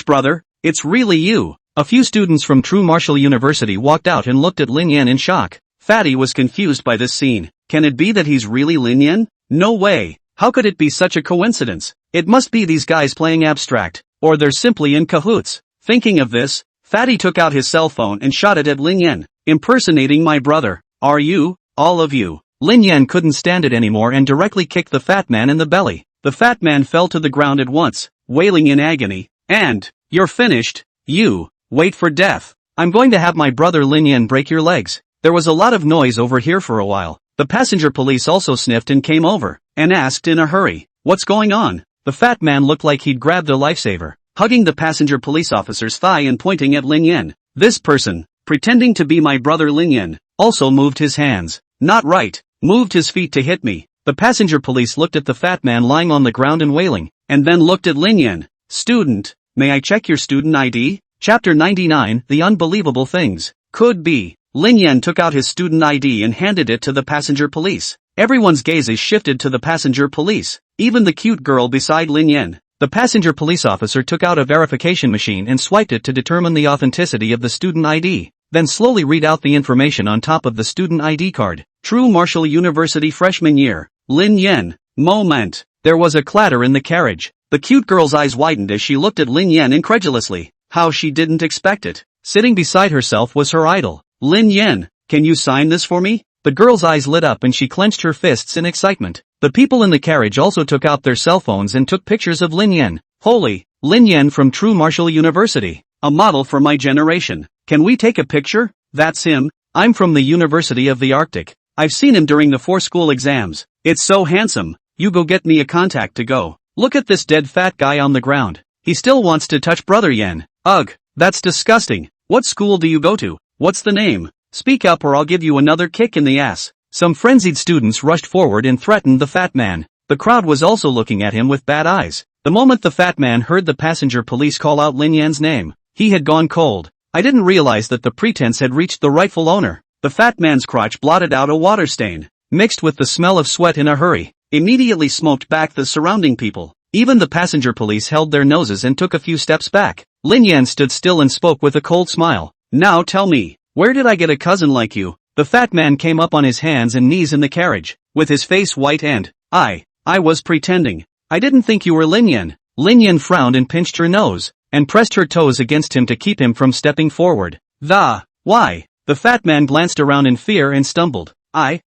brother, it's really you. A few students from True Martial University walked out and looked at Lin Yan in shock. Fatty was confused by this scene. Can it be that he's really Lin Yan? No way. How could it be such a coincidence? It must be these guys playing abstract, or they're simply in cahoots. Thinking of this, Fatty took out his cell phone and shot it at Lin Yan. Impersonating my brother. Are you, all of you? Lin Yan couldn't stand it anymore and directly kicked the fat man in the belly. The fat man fell to the ground at once, wailing in agony. And, you're finished, you, wait for death. I'm going to have my brother Lin Yan break your legs. There was a lot of noise over here for a while. The passenger police also sniffed and came over, and asked in a hurry, what's going on? The fat man looked like he'd grabbed a lifesaver, hugging the passenger police officer's thigh and pointing at Lin Yan. This person, pretending to be my brother Lin Yan, also moved his hands. Not right. Moved his feet to hit me. The passenger police looked at the fat man lying on the ground and wailing, and then looked at Lin Yan. Student, may I check your student ID? Chapter 99, The Unbelievable Things. Could be. Lin Yan took out his student ID and handed it to the passenger police. Everyone's gazes shifted to the passenger police, even the cute girl beside Lin Yan. The passenger police officer took out a verification machine and swiped it to determine the authenticity of the student ID, then slowly read out the information on top of the student ID card. True Martial University freshman year. Lin Yan. Moment. There was a clatter in the carriage. The cute girl's eyes widened as she looked at Lin Yan incredulously. How she didn't expect it. Sitting beside herself was her idol. Lin Yan, can you sign this for me? The girl's eyes lit up and she clenched her fists in excitement. The people in the carriage also took out their cell phones and took pictures of Lin Yan. Holy, Lin Yan from True Martial University. A model for my generation. Can we take a picture? That's him. I'm from the University of the Arctic. I've seen him during the 4 school exams. It's so handsome. You go get me a contact to go. Look at this dead fat guy on the ground. He still wants to touch brother Yan. Ugh, that's disgusting. What school do you go to? What's the name? Speak up or I'll give you another kick in the ass. Some frenzied students rushed forward and threatened the fat man. The crowd was also looking at him with bad eyes. The moment the fat man heard the passenger police call out Lin Yan's name, he had gone cold. I didn't realize that the pretense had reached the rightful owner. The fat man's crotch blotted out a water stain, mixed with the smell of sweat in a hurry, immediately smoked back the surrounding people. Even the passenger police held their noses and took a few steps back. Lin Yan stood still and spoke with a cold smile. Now tell me, where did I get a cousin like you? The fat man came up on his hands and knees in the carriage, with his face white and, I was pretending. I didn't think you were Lin Yan. Lin Yan frowned and pinched her nose, and pressed her toes against him to keep him from stepping forward. Why? The fat man glanced around in fear and stumbled. I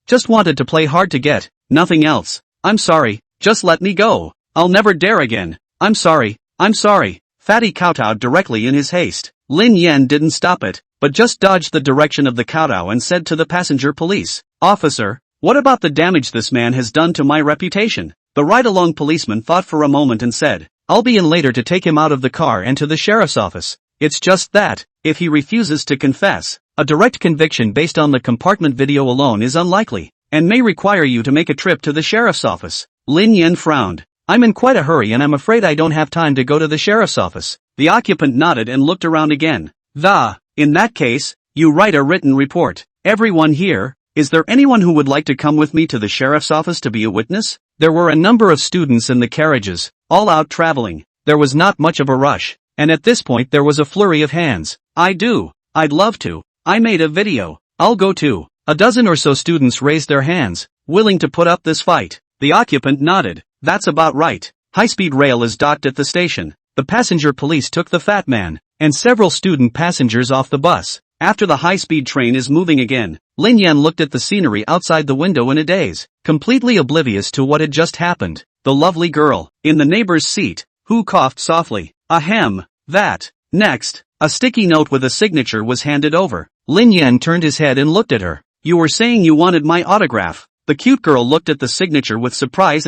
just wanted to play hard to get, nothing else. I'm sorry, just let me go. I'll never dare again. I'm sorry. Fatty kowtowed directly in his haste. Lin Yan didn't stop it, but just dodged the direction of the kowtow and said to the passenger police, Officer, what about the damage this man has done to my reputation? The ride-along policeman thought for a moment and said, I'll be in later to take him out of the car and to the sheriff's office. It's just that, if he refuses to confess, a direct conviction based on the compartment video alone is unlikely, and may require you to make a trip to the sheriff's office. Lin Yan frowned. I'm in quite a hurry and I'm afraid I don't have time to go to the sheriff's office. The occupant nodded and looked around again. In that case, you write a written report. Everyone here, is there anyone who would like to come with me to the sheriff's office to be a witness? There were a number of students in the carriages, all out traveling. There was not much of a rush, and at this point there was a flurry of hands. I'd love to. I made a video. I'll go too. A dozen or so students raised their hands, willing to put up this fight. The occupant nodded. That's about right. High-speed rail is docked at the station. The passenger police took the fat man, and several student passengers off the bus. After the high-speed train is moving again, Lin Yan looked at the scenery outside the window in a daze, completely oblivious to what had just happened. The lovely girl, in the neighbor's seat, who coughed softly. Ahem. Next, a sticky note with a signature was handed over. Lin Yan turned his head and looked at her. You were saying you wanted my autograph. The cute girl looked at the signature with surprise.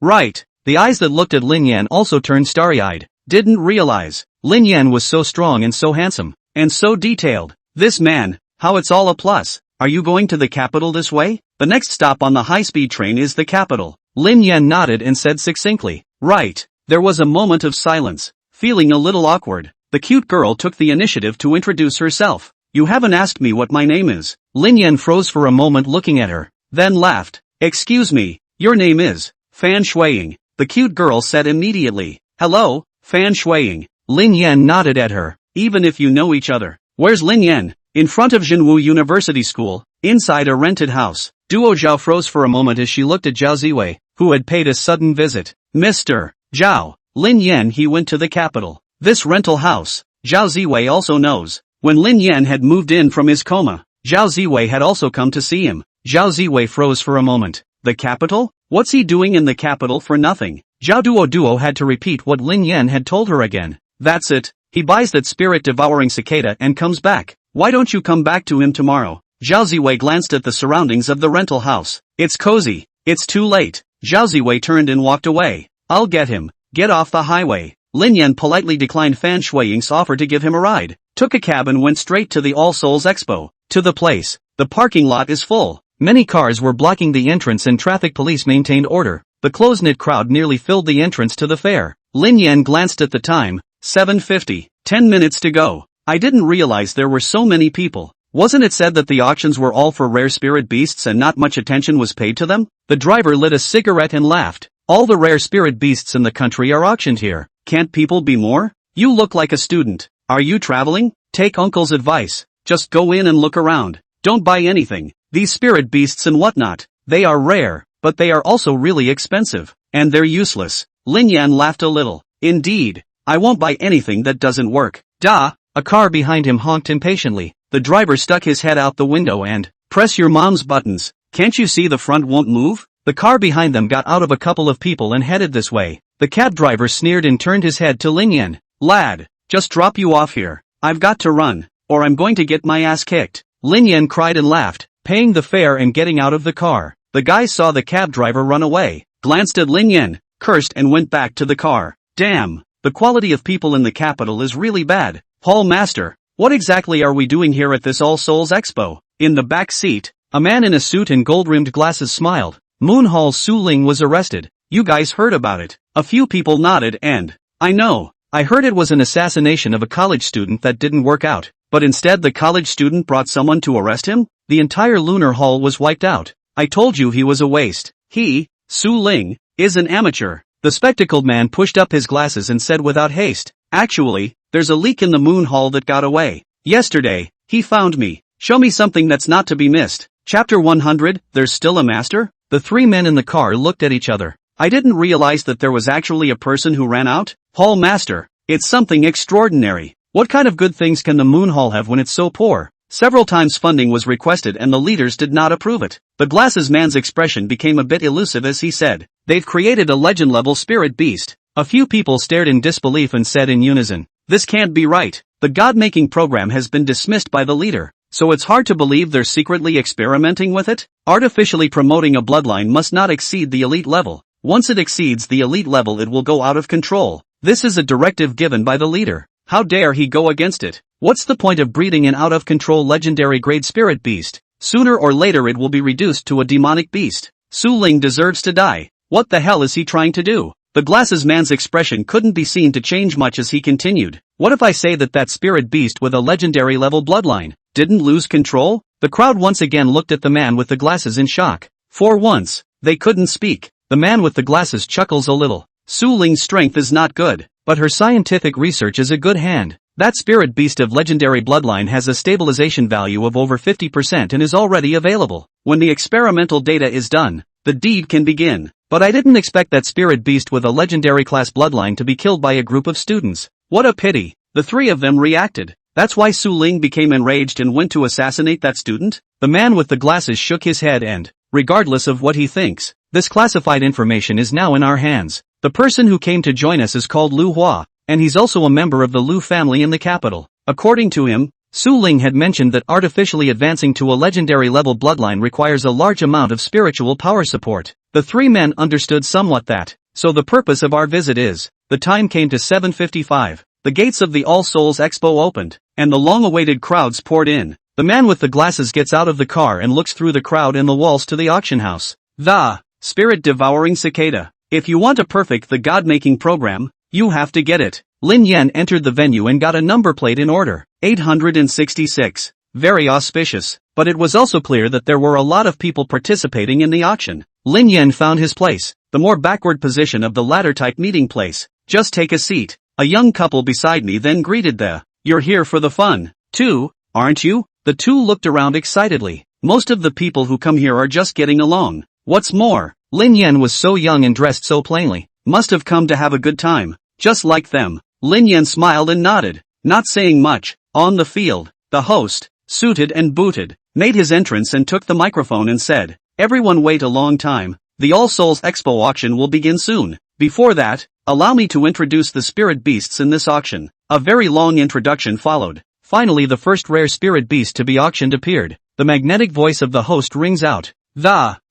Right. The eyes that looked at Lin Yan also turned starry-eyed. Didn't realize. Lin Yan was so strong and so handsome. And so detailed. This man, how it's all a plus. Are you going to the capital this way? The next stop on the high-speed train is the capital. Lin Yan nodded and said succinctly. Right. There was a moment of silence. Feeling a little awkward, the cute girl took the initiative to introduce herself. You haven't asked me what my name is. Lin Yan froze for a moment looking at her, then laughed. Excuse me, your name is Fan Shuiying, the cute girl said immediately. Hello, Fan Shuiying. Lin Yan nodded at her. Even if you know each other. Where's Lin Yan? In front of Jinwu University School, inside a rented house. Duo Zhao froze for a moment as she looked at Zhao Ziwei, who had paid a sudden visit. Mr. Zhao, Lin Yan, he went to the capital. This rental house, Zhao Ziwei also knows. When Lin Yan had moved in from his coma, Zhao Ziwei had also come to see him. Zhao Ziwei froze for a moment. The capital? What's he doing in the capital for nothing? Zhao Duo had to repeat what Lin Yan had told her again. That's it. He buys that spirit-devouring cicada and comes back. Why don't you come back to him tomorrow? Zhao Ziwei glanced at the surroundings of the rental house. It's cozy. It's too late. Zhao Ziwei turned and walked away. I'll get him. Get off the highway. Lin Yan politely declined Fan Shuiying's offer to give him a ride, took a cab and went straight to the All Souls Expo. To the place. The parking lot is full. Many cars were blocking the entrance and traffic police maintained order. The close-knit crowd nearly filled the entrance to the fair. Lin Yan glanced at the time. 7:50. 10 minutes to go. I didn't realize there were so many people. Wasn't it said that the auctions were all for rare spirit beasts and not much attention was paid to them? The driver lit a cigarette and laughed. All the rare spirit beasts in the country are auctioned here. Can't people be more? You look like a student. Are you traveling? Take uncle's advice. Just go in and look around. Don't buy anything. These spirit beasts and whatnot, they are rare, but they are also really expensive. And they're useless. Lin Yan laughed a little. Indeed. I won't buy anything that doesn't work. Duh. A car behind him honked impatiently. The driver stuck his head out the window and, press your mom's buttons. Can't you see the front won't move? The car behind them got out of a couple of people and headed this way. The cab driver sneered and turned his head to Lin Yan. Lad, just drop you off here. I've got to run, or I'm going to get my ass kicked. Lin Yan cried and laughed, paying the fare and getting out of the car. The guy saw the cab driver run away, glanced at Lin Yan, cursed and went back to the car. Damn, the quality of people in the capital is really bad. Hall Master, what exactly are we doing here at this All Souls Expo? In the back seat, a man in a suit and gold-rimmed glasses smiled. Moon Hall's Su Ling was arrested. You guys heard about it. A few people nodded and, I know. I heard it was an assassination of a college student that didn't work out, but instead the college student brought someone to arrest him? The entire lunar hall was wiped out. I told you he was a waste. He, Su Ling, is an amateur. The spectacled man pushed up his glasses and said without haste, actually, there's a leak in the moon hall that got away. Yesterday, he found me. Show me something that's not to be missed. Chapter 100, There's Still a Master? The three men in the car looked at each other. I didn't realize that there was actually a person who ran out. Hall Master, it's something extraordinary. What kind of good things can the moon hall have when it's so poor? Several times funding was requested and the leaders did not approve it. The glasses man's expression became a bit elusive as he said, they've created a legend-level spirit beast. A few people stared in disbelief and said in unison, this can't be right. The god-making program has been dismissed by the leader, so it's hard to believe they're secretly experimenting with it? Artificially promoting a bloodline must not exceed the elite level. Once it exceeds the elite level it will go out of control. This is a directive given by the leader. How dare he go against it? What's the point of breeding an out-of-control legendary grade spirit beast? Sooner or later it will be reduced to a demonic beast. Su Ling deserves to die. What the hell is he trying to do? The glasses man's expression couldn't be seen to change much as he continued. What if I say that spirit beast with a legendary level bloodline didn't lose control? The crowd once again looked at the man with the glasses in shock. For once, they couldn't speak. The man with the glasses chuckles a little. Su Ling's strength is not good, but her scientific research is a good hand. That spirit beast of legendary bloodline has a stabilization value of over 50% and is already available. When the experimental data is done, the deed can begin. But I didn't expect that spirit beast with a legendary class bloodline to be killed by a group of students. What a pity. The three of them reacted. That's why Su Ling became enraged and went to assassinate that student? The man with the glasses shook his head and, regardless of what he thinks, this classified information is now in our hands. The person who came to join us is called Lu Hua, and he's also a member of the Lu family in the capital. According to him, Su Ling had mentioned that artificially advancing to a legendary level bloodline requires a large amount of spiritual power support. The three men understood somewhat that, so the purpose of our visit is, the time came to 7:55. The gates of the All Souls Expo opened, and the long-awaited crowds poured in. The man with the glasses gets out of the car and looks through the crowd and the walls to the auction house. The spirit-devouring cicada. If you want to perfect the god-making program, you have to get it. Lin Yan entered the venue and got a number plate in order, 866. Very auspicious, but it was also clear that there were a lot of people participating in the auction. Lin Yan found his place, the more backward position of the ladder-type meeting place. Just take a seat. A young couple beside me then greeted the, "You're here for the fun, too, aren't you?" The two looked around excitedly. Most of the people who come here are just getting along. What's more, Lin Yan was so young and dressed so plainly. Must have come to have a good time. Just like them. Lin Yan smiled and nodded, not saying much. On the field, the host, suited and booted, made his entrance and took the microphone and said, "Everyone wait a long time. The All Souls Expo auction will begin soon. Before that, allow me to introduce the spirit beasts in this auction." A very long introduction followed. Finally the first rare spirit beast to be auctioned appeared. The magnetic voice of the host rings out.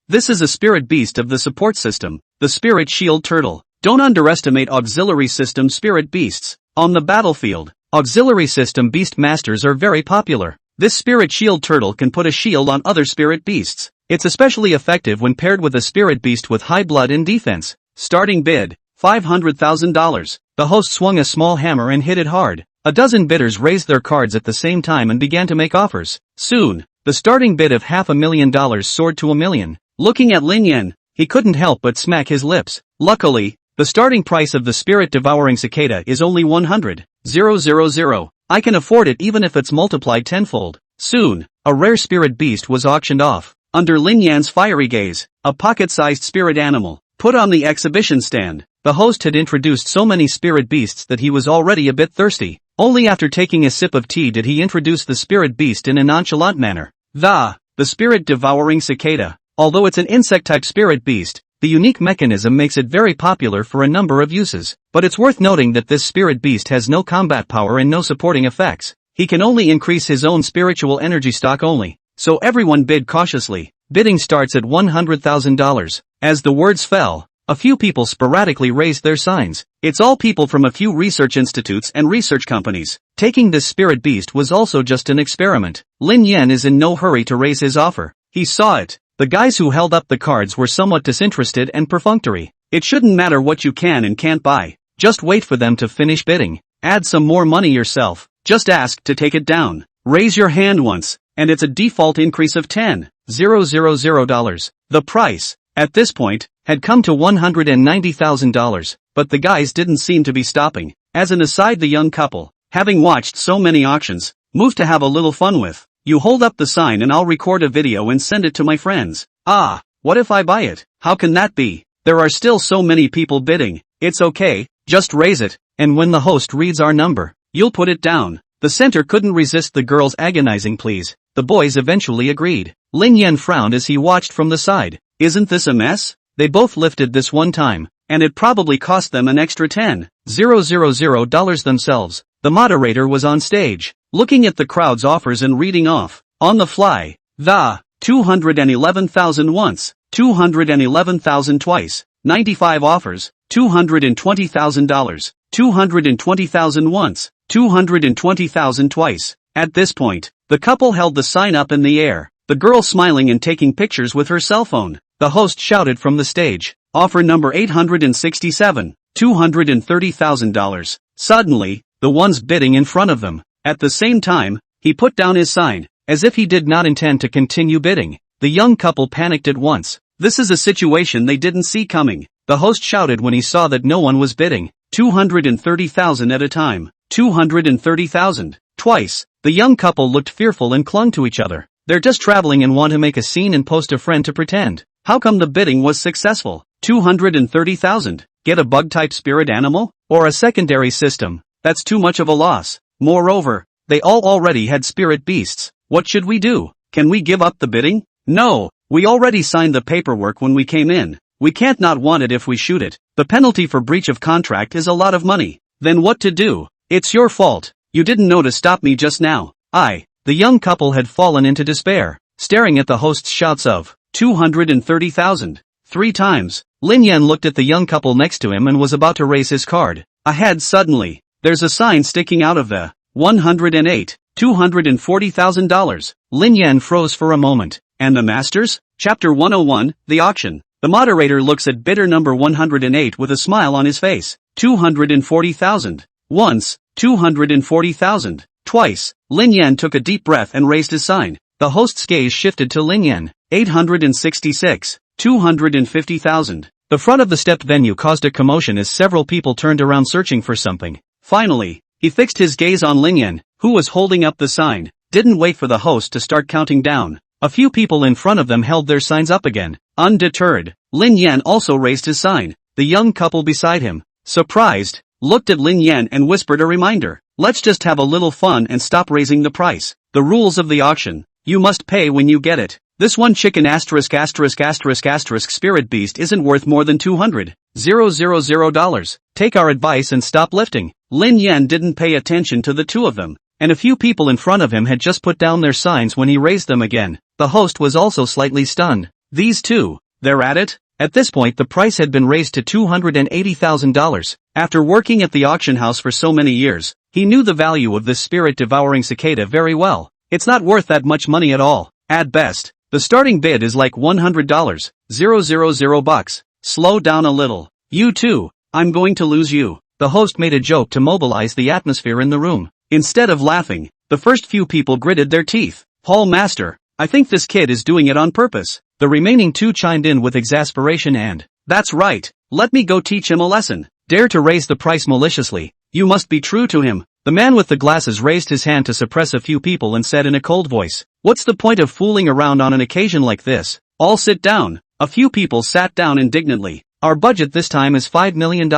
This is a spirit beast of the support system, the Spirit Shield Turtle. Don't underestimate auxiliary system spirit beasts. On the battlefield, auxiliary system beast masters are very popular. This Spirit Shield Turtle can put a shield on other spirit beasts. It's especially effective when paired with a spirit beast with high blood and defense. Starting bid, $500,000. The host swung a small hammer and hit it hard. A dozen bidders raised their cards at the same time and began to make offers. Soon, the starting bid of $500,000 soared to $1 million. Looking at Lin Yan, he couldn't help but smack his lips. Luckily, the starting price of the spirit-devouring cicada is only 100,000. I can afford it even if it's multiplied tenfold. Soon, a rare spirit beast was auctioned off. Under Lin Yan's fiery gaze, a pocket-sized spirit animal, put on the exhibition stand. The host had introduced so many spirit beasts that he was already a bit thirsty. Only after taking a sip of tea did he introduce the spirit beast in a nonchalant manner. The spirit-devouring cicada. Although it's an insect-type spirit beast, the unique mechanism makes it very popular for a number of uses. But it's worth noting that this spirit beast has no combat power and no supporting effects. He can only increase his own spiritual energy stock only. So everyone bid cautiously. Bidding starts at $100,000. As the words fell, a few people sporadically raised their signs. It's all people from a few research institutes and research companies. Taking this spirit beast was also just an experiment. Lin Yan is in no hurry to raise his offer. He saw it. The guys who held up the cards were somewhat disinterested and perfunctory. It shouldn't matter what you can and can't buy. Just wait for them to finish bidding. Add some more money yourself. Just ask to take it down. Raise your hand once, and it's a default increase of $10,000. The price, at this point, had come to $190,000, but the guys didn't seem to be stopping. As an aside, the young couple, having watched so many auctions, moved to have a little fun with. "You hold up the sign and I'll record a video and send it to my friends." What if I buy it? How can that be? There are still so many people bidding. It's okay, just raise it, and when the host reads our number, you'll put it down. The center couldn't resist the girls' agonizing pleas. The boys eventually agreed. Lin Yan frowned as he watched from the side. Isn't this a mess? They both lifted this one time, and it probably cost them an extra $10,000 themselves. The moderator was on stage, looking at the crowd's offers and reading off, on the fly, the 211,000 once, 211,000 twice, 95 offers, $220,000, 220,000 once, 220,000 twice. At this point, the couple held the sign up in the air, the girl smiling and taking pictures with her cell phone. The host shouted from the stage, "Offer number 867, $230,000. Suddenly, the ones bidding in front of them. At the same time, he put down his sign, as if he did not intend to continue bidding. The young couple panicked at once. This is a situation they didn't see coming. The host shouted when he saw that no one was bidding. 230,000 at a time. 230,000. Twice. The young couple looked fearful and clung to each other. They're just traveling and want to make a scene and post a friend to pretend. How come the bidding was successful? 230,000. Get a bug-type spirit animal? Or a secondary system? That's too much of a loss. Moreover, they all already had spirit beasts. What should we do? Can we give up the bidding? No, we already signed the paperwork when we came in. We can't not want it if we shoot it. The penalty for breach of contract is a lot of money. Then what to do? It's your fault. You didn't know to stop me just now. The young couple had fallen into despair, staring at the host's shouts of 230,000. 3 times. Lin Yan looked at the young couple next to him and was about to raise his card. Ahead suddenly, there's a sign sticking out of the 108, $240,000. Lin Yan froze for a moment. And the masters? Chapter 101, The Auction. The moderator looks at bidder number 108 with a smile on his face. 240,000. Once, 240,000. Twice, Lin Yan took a deep breath and raised his sign. The host's gaze shifted to Lin Yan. 866. 250,000. The front of the stepped venue caused a commotion as several people turned around searching for something. Finally, he fixed his gaze on Lin Yan, who was holding up the sign. Didn't wait for the host to start counting down. A few people in front of them held their signs up again. Undeterred, Lin Yan also raised his sign. The young couple beside him, surprised, looked at Lin Yan and whispered a reminder. Let's just have a little fun and stop raising the price. The rules of the auction. You must pay when you get it. This one chicken ***** spirit beast isn't worth more than $200,000. Take our advice and stop lifting. Lin Yan didn't pay attention to the two of them, and a few people in front of him had just put down their signs when he raised them again. The host was also slightly stunned. These two, they're at it? At this point the price had been raised to $280,000. After working at the auction house for so many years, he knew the value of this spirit-devouring cicada very well. It's not worth that much money at all. At best, the starting bid is like $100. $000. Slow down a little. You too, I'm going to lose you. The host made a joke to mobilize the atmosphere in the room. Instead of laughing, the first few people gritted their teeth. Paul Master, I think this kid is doing it on purpose. The remaining two chimed in with exasperation and, that's right, let me go teach him a lesson. Dare to raise the price maliciously. You must be true to him. The man with the glasses raised his hand to suppress a few people and said in a cold voice, what's the point of fooling around on an occasion like this? All sit down. A few people sat down indignantly. Our budget this time is $5 million.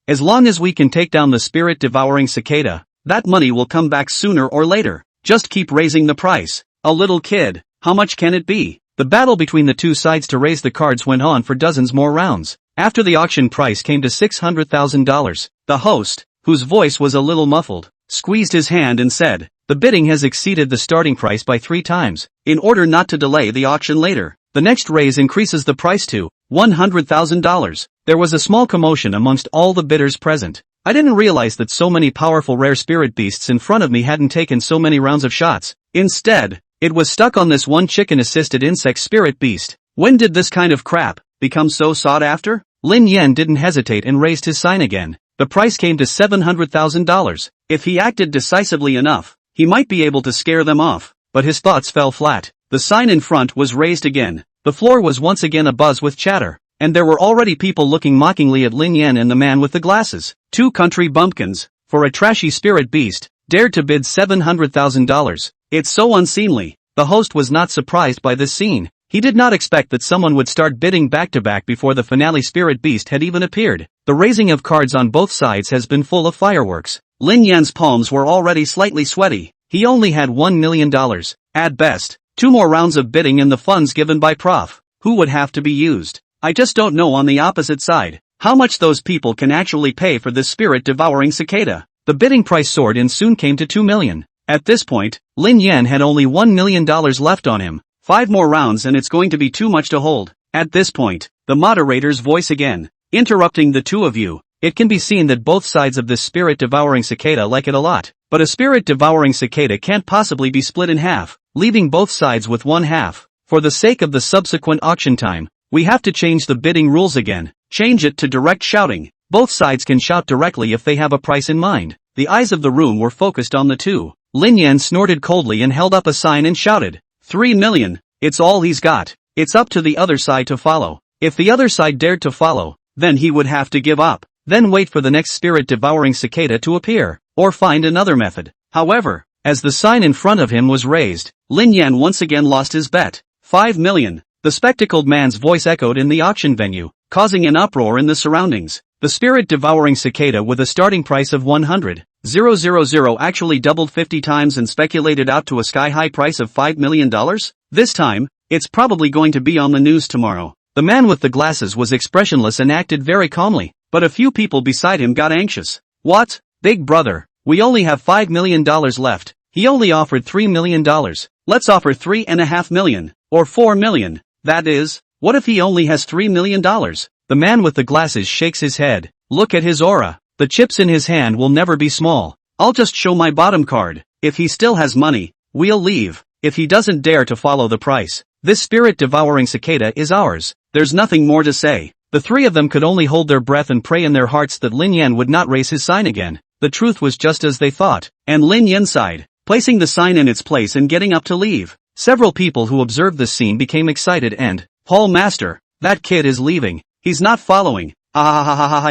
As long as we can take down the spirit-devouring cicada, that money will come back sooner or later. Just keep raising the price. A little kid, how much can it be? The battle between the two sides to raise the cards went on for dozens more rounds. After the auction price came to $600,000, the host, whose voice was a little muffled, squeezed his hand and said, the bidding has exceeded the starting price by 3 times. In order not to delay the auction later, the next raise increases the price to $100,000. There was a small commotion amongst all the bidders present. I didn't realize that so many powerful rare spirit beasts in front of me hadn't taken so many rounds of shots. Instead, it was stuck on this one chicken-assisted insect spirit beast. When did this kind of crap become so sought after? Lin Yan didn't hesitate and raised his sign again. The price came to $700,000. If he acted decisively enough, he might be able to scare them off. But his thoughts fell flat. The sign in front was raised again. The floor was once again abuzz with chatter, and there were already people looking mockingly at Lin Yan and the man with the glasses. 2 country bumpkins, for a trashy spirit beast, dared to bid $700,000. It's so unseemly. The host was not surprised by this scene. He did not expect that someone would start bidding back-to-back before the finale spirit beast had even appeared. The raising of cards on both sides has been full of fireworks. Lin Yan's palms were already slightly sweaty. He only had $1 million. At best, 2 more rounds of bidding and the funds given by Prof. Who would have to be used. I just don't know on the opposite side how much those people can actually pay for this spirit-devouring cicada. The bidding price soared and soon came to $2 million. At this point, Lin Yan had only $1 million left on him. 5 more rounds and it's going to be too much to hold. At this point, the moderator's voice again, interrupting the two of you. It can be seen that both sides of this spirit-devouring cicada like it a lot. But a spirit-devouring cicada can't possibly be split in half, leaving both sides with one half. For the sake of the subsequent auction time, we have to change the bidding rules again. Change it to direct shouting. Both sides can shout directly if they have a price in mind. The eyes of the room were focused on the two. Lin Yan snorted coldly and held up a sign and shouted, 3 million. It's all he's got. It's up to the other side to follow. If the other side dared to follow, then he would have to give up. Then wait for the next spirit-devouring cicada to appear, or find another method. However, as the sign in front of him was raised, Lin Yan once again lost his bet. 5 million. The spectacled man's voice echoed in the auction venue, causing an uproar in the surroundings. The spirit-devouring cicada with a starting price of $100,000 actually doubled 50 times and speculated out to a sky-high price of $5 million? This time, it's probably going to be on the news tomorrow. The man with the glasses was expressionless and acted very calmly, but a few people beside him got anxious. What? Big brother, we only have $5 million left. He only offered $3 million. Let's offer $3.5 million, or $4 million. That is, what if he only has $3 million? The man with the glasses shakes his head. Look at his aura. The chips in his hand will never be small. I'll just show my bottom card. If he still has money, we'll leave. If he doesn't dare to follow the price, this spirit-devouring cicada is ours. There's nothing more to say. The three of them could only hold their breath and pray in their hearts that Lin Yan would not raise his sign again. the truth was just as they thought, and Lin Yan sighed, placing the sign in its place and getting up to leave. Several people who observed this scene became excited and, Paul Master, that kid is leaving, he's not following,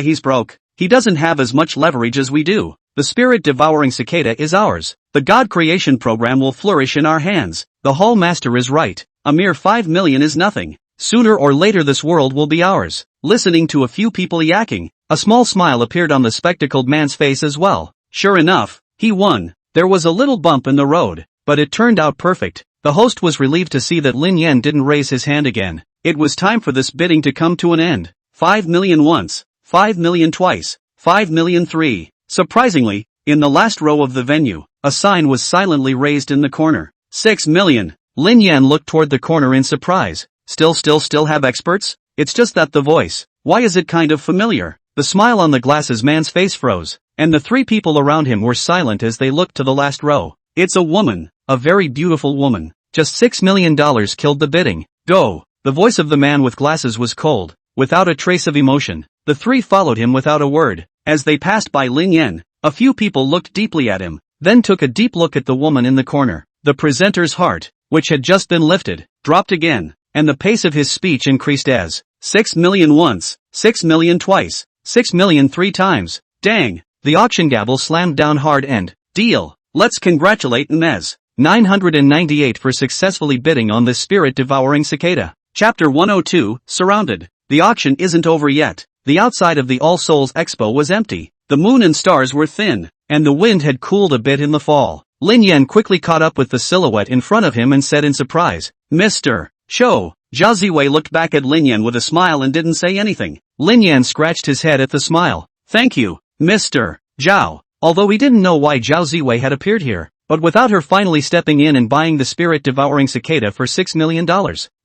he's broke, he doesn't have as much leverage as we do. The spirit-devouring cicada is ours. The God creation program will flourish in our hands. The Hall Master is right. A mere 5 million is nothing. Sooner or later this world will be ours. Listening to a few people yakking, a small smile appeared on the spectacled man's face as well. Sure enough, he won. There was a little bump in the road, but it turned out perfect. The host was relieved to see that Lin Yan didn't raise his hand again. It was time for this bidding to come to an end. 5 million once, 5 million twice, 5 million three. Surprisingly, in the last row of the venue, a sign was silently raised in the corner. 6 million. Lin Yan looked toward the corner in surprise. Still have experts? It's just that the voice. Why is it kind of familiar? The smile on the glasses man's face froze, and the three people around him were silent as they looked to the last row. It's a woman, a very beautiful woman. Just $6 million killed the bidding. Go. The voice of the man with glasses was cold, without a trace of emotion. The three followed him without a word. As they passed by Lin Yan, a few people looked deeply at him, then took a deep look at the woman in the corner. The presenter's heart, which had just been lifted, dropped again, and the pace of his speech increased as 6 million once, 6 million twice, 6 million three times. Dang! The auction gavel slammed down hard and, deal! Let's congratulate Nez. 998 for successfully bidding on this spirit-devouring cicada. Chapter 102, Surrounded. The auction isn't over yet. The outside of the All Souls Expo was empty. The moon and stars were thin, and the wind had cooled a bit in the fall. Lin Yan quickly caught up with the silhouette in front of him and said in surprise, Mr. Show. Zhao Ziwei looked back at Lin Yan with a smile and didn't say anything. Lin Yan scratched his head at the smile. Thank you, Mr. Zhao. Although he didn't know why Zhao Ziwei had appeared here. But without her finally stepping in and buying the spirit-devouring cicada for $6 million,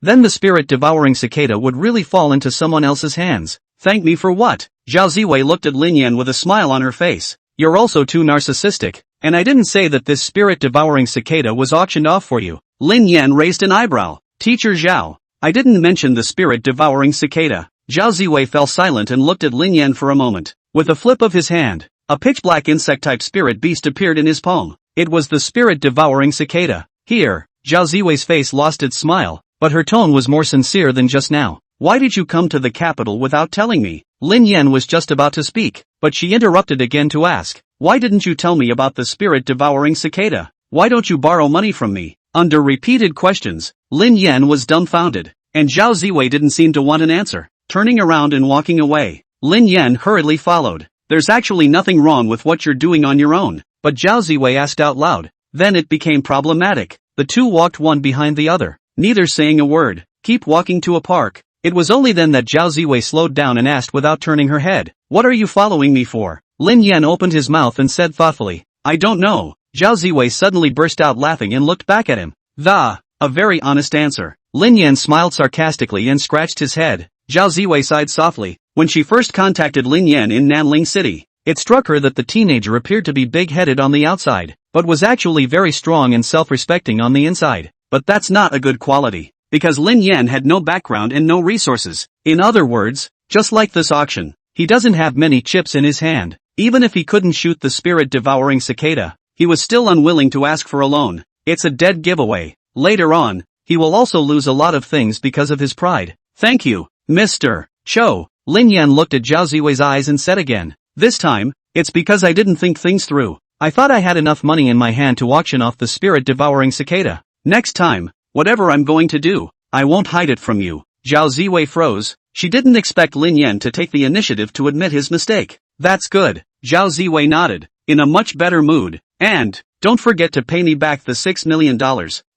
then the spirit-devouring cicada would really fall into someone else's hands. Thank me for what? Zhao Ziwei looked at Lin Yan with a smile on her face. You're also too narcissistic, and I didn't say that this spirit-devouring cicada was auctioned off for you. Lin Yan raised an eyebrow. Teacher Zhao, I didn't mention the spirit-devouring cicada. Zhao Ziwei fell silent and looked at Lin Yan for a moment. With a flip of his hand, a pitch-black insect-type spirit beast appeared in his palm. It was the spirit-devouring cicada. Here, Zhao Ziwei's face lost its smile, but her tone was more sincere than just now. Why did you come to the capital without telling me? Lin Yan was just about to speak, but she interrupted again to ask, why didn't you tell me about the spirit-devouring cicada? Why don't you borrow money from me? Under repeated questions, Lin Yan was dumbfounded, and Zhao Ziwei didn't seem to want an answer. Turning around and walking away, Lin Yan hurriedly followed. There's actually nothing wrong with what you're doing on your own. But Zhao Ziwei asked out loud. Then it became problematic. The two walked one behind the other, neither saying a word. Keep walking to a park. It was only then that Zhao Ziwei slowed down and asked without turning her head. What are you following me for? Lin Yan opened his mouth and said thoughtfully, I don't know. Zhao Ziwei suddenly burst out laughing and looked back at him. A very honest answer. Lin Yan smiled sarcastically and scratched his head. Zhao Ziwei sighed softly. When she first contacted Lin Yan in Nanling City, it struck her that the teenager appeared to be big-headed on the outside, but was actually very strong and self-respecting on the inside. But that's not a good quality, because Lin Yan had no background and no resources. In other words, just like this auction, he doesn't have many chips in his hand. Even if he couldn't shoot the spirit-devouring cicada, he was still unwilling to ask for a loan. It's a dead giveaway. Later on, he will also lose a lot of things because of his pride. Thank you, Mr. Cho. Lin Yan looked at Zhao Ziwei's eyes and said again, this time, it's because I didn't think things through. I thought I had enough money in my hand to auction off the spirit-devouring cicada. Next time, whatever I'm going to do, I won't hide it from you. Zhao Ziwei froze. She didn't expect Lin Yan to take the initiative to admit his mistake. That's good. Zhao Ziwei nodded, in a much better mood. And, don't forget to pay me back the $6 million.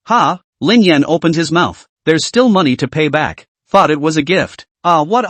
Ha? Lin Yan opened his mouth. There's still money to pay back. Thought it was a gift. What?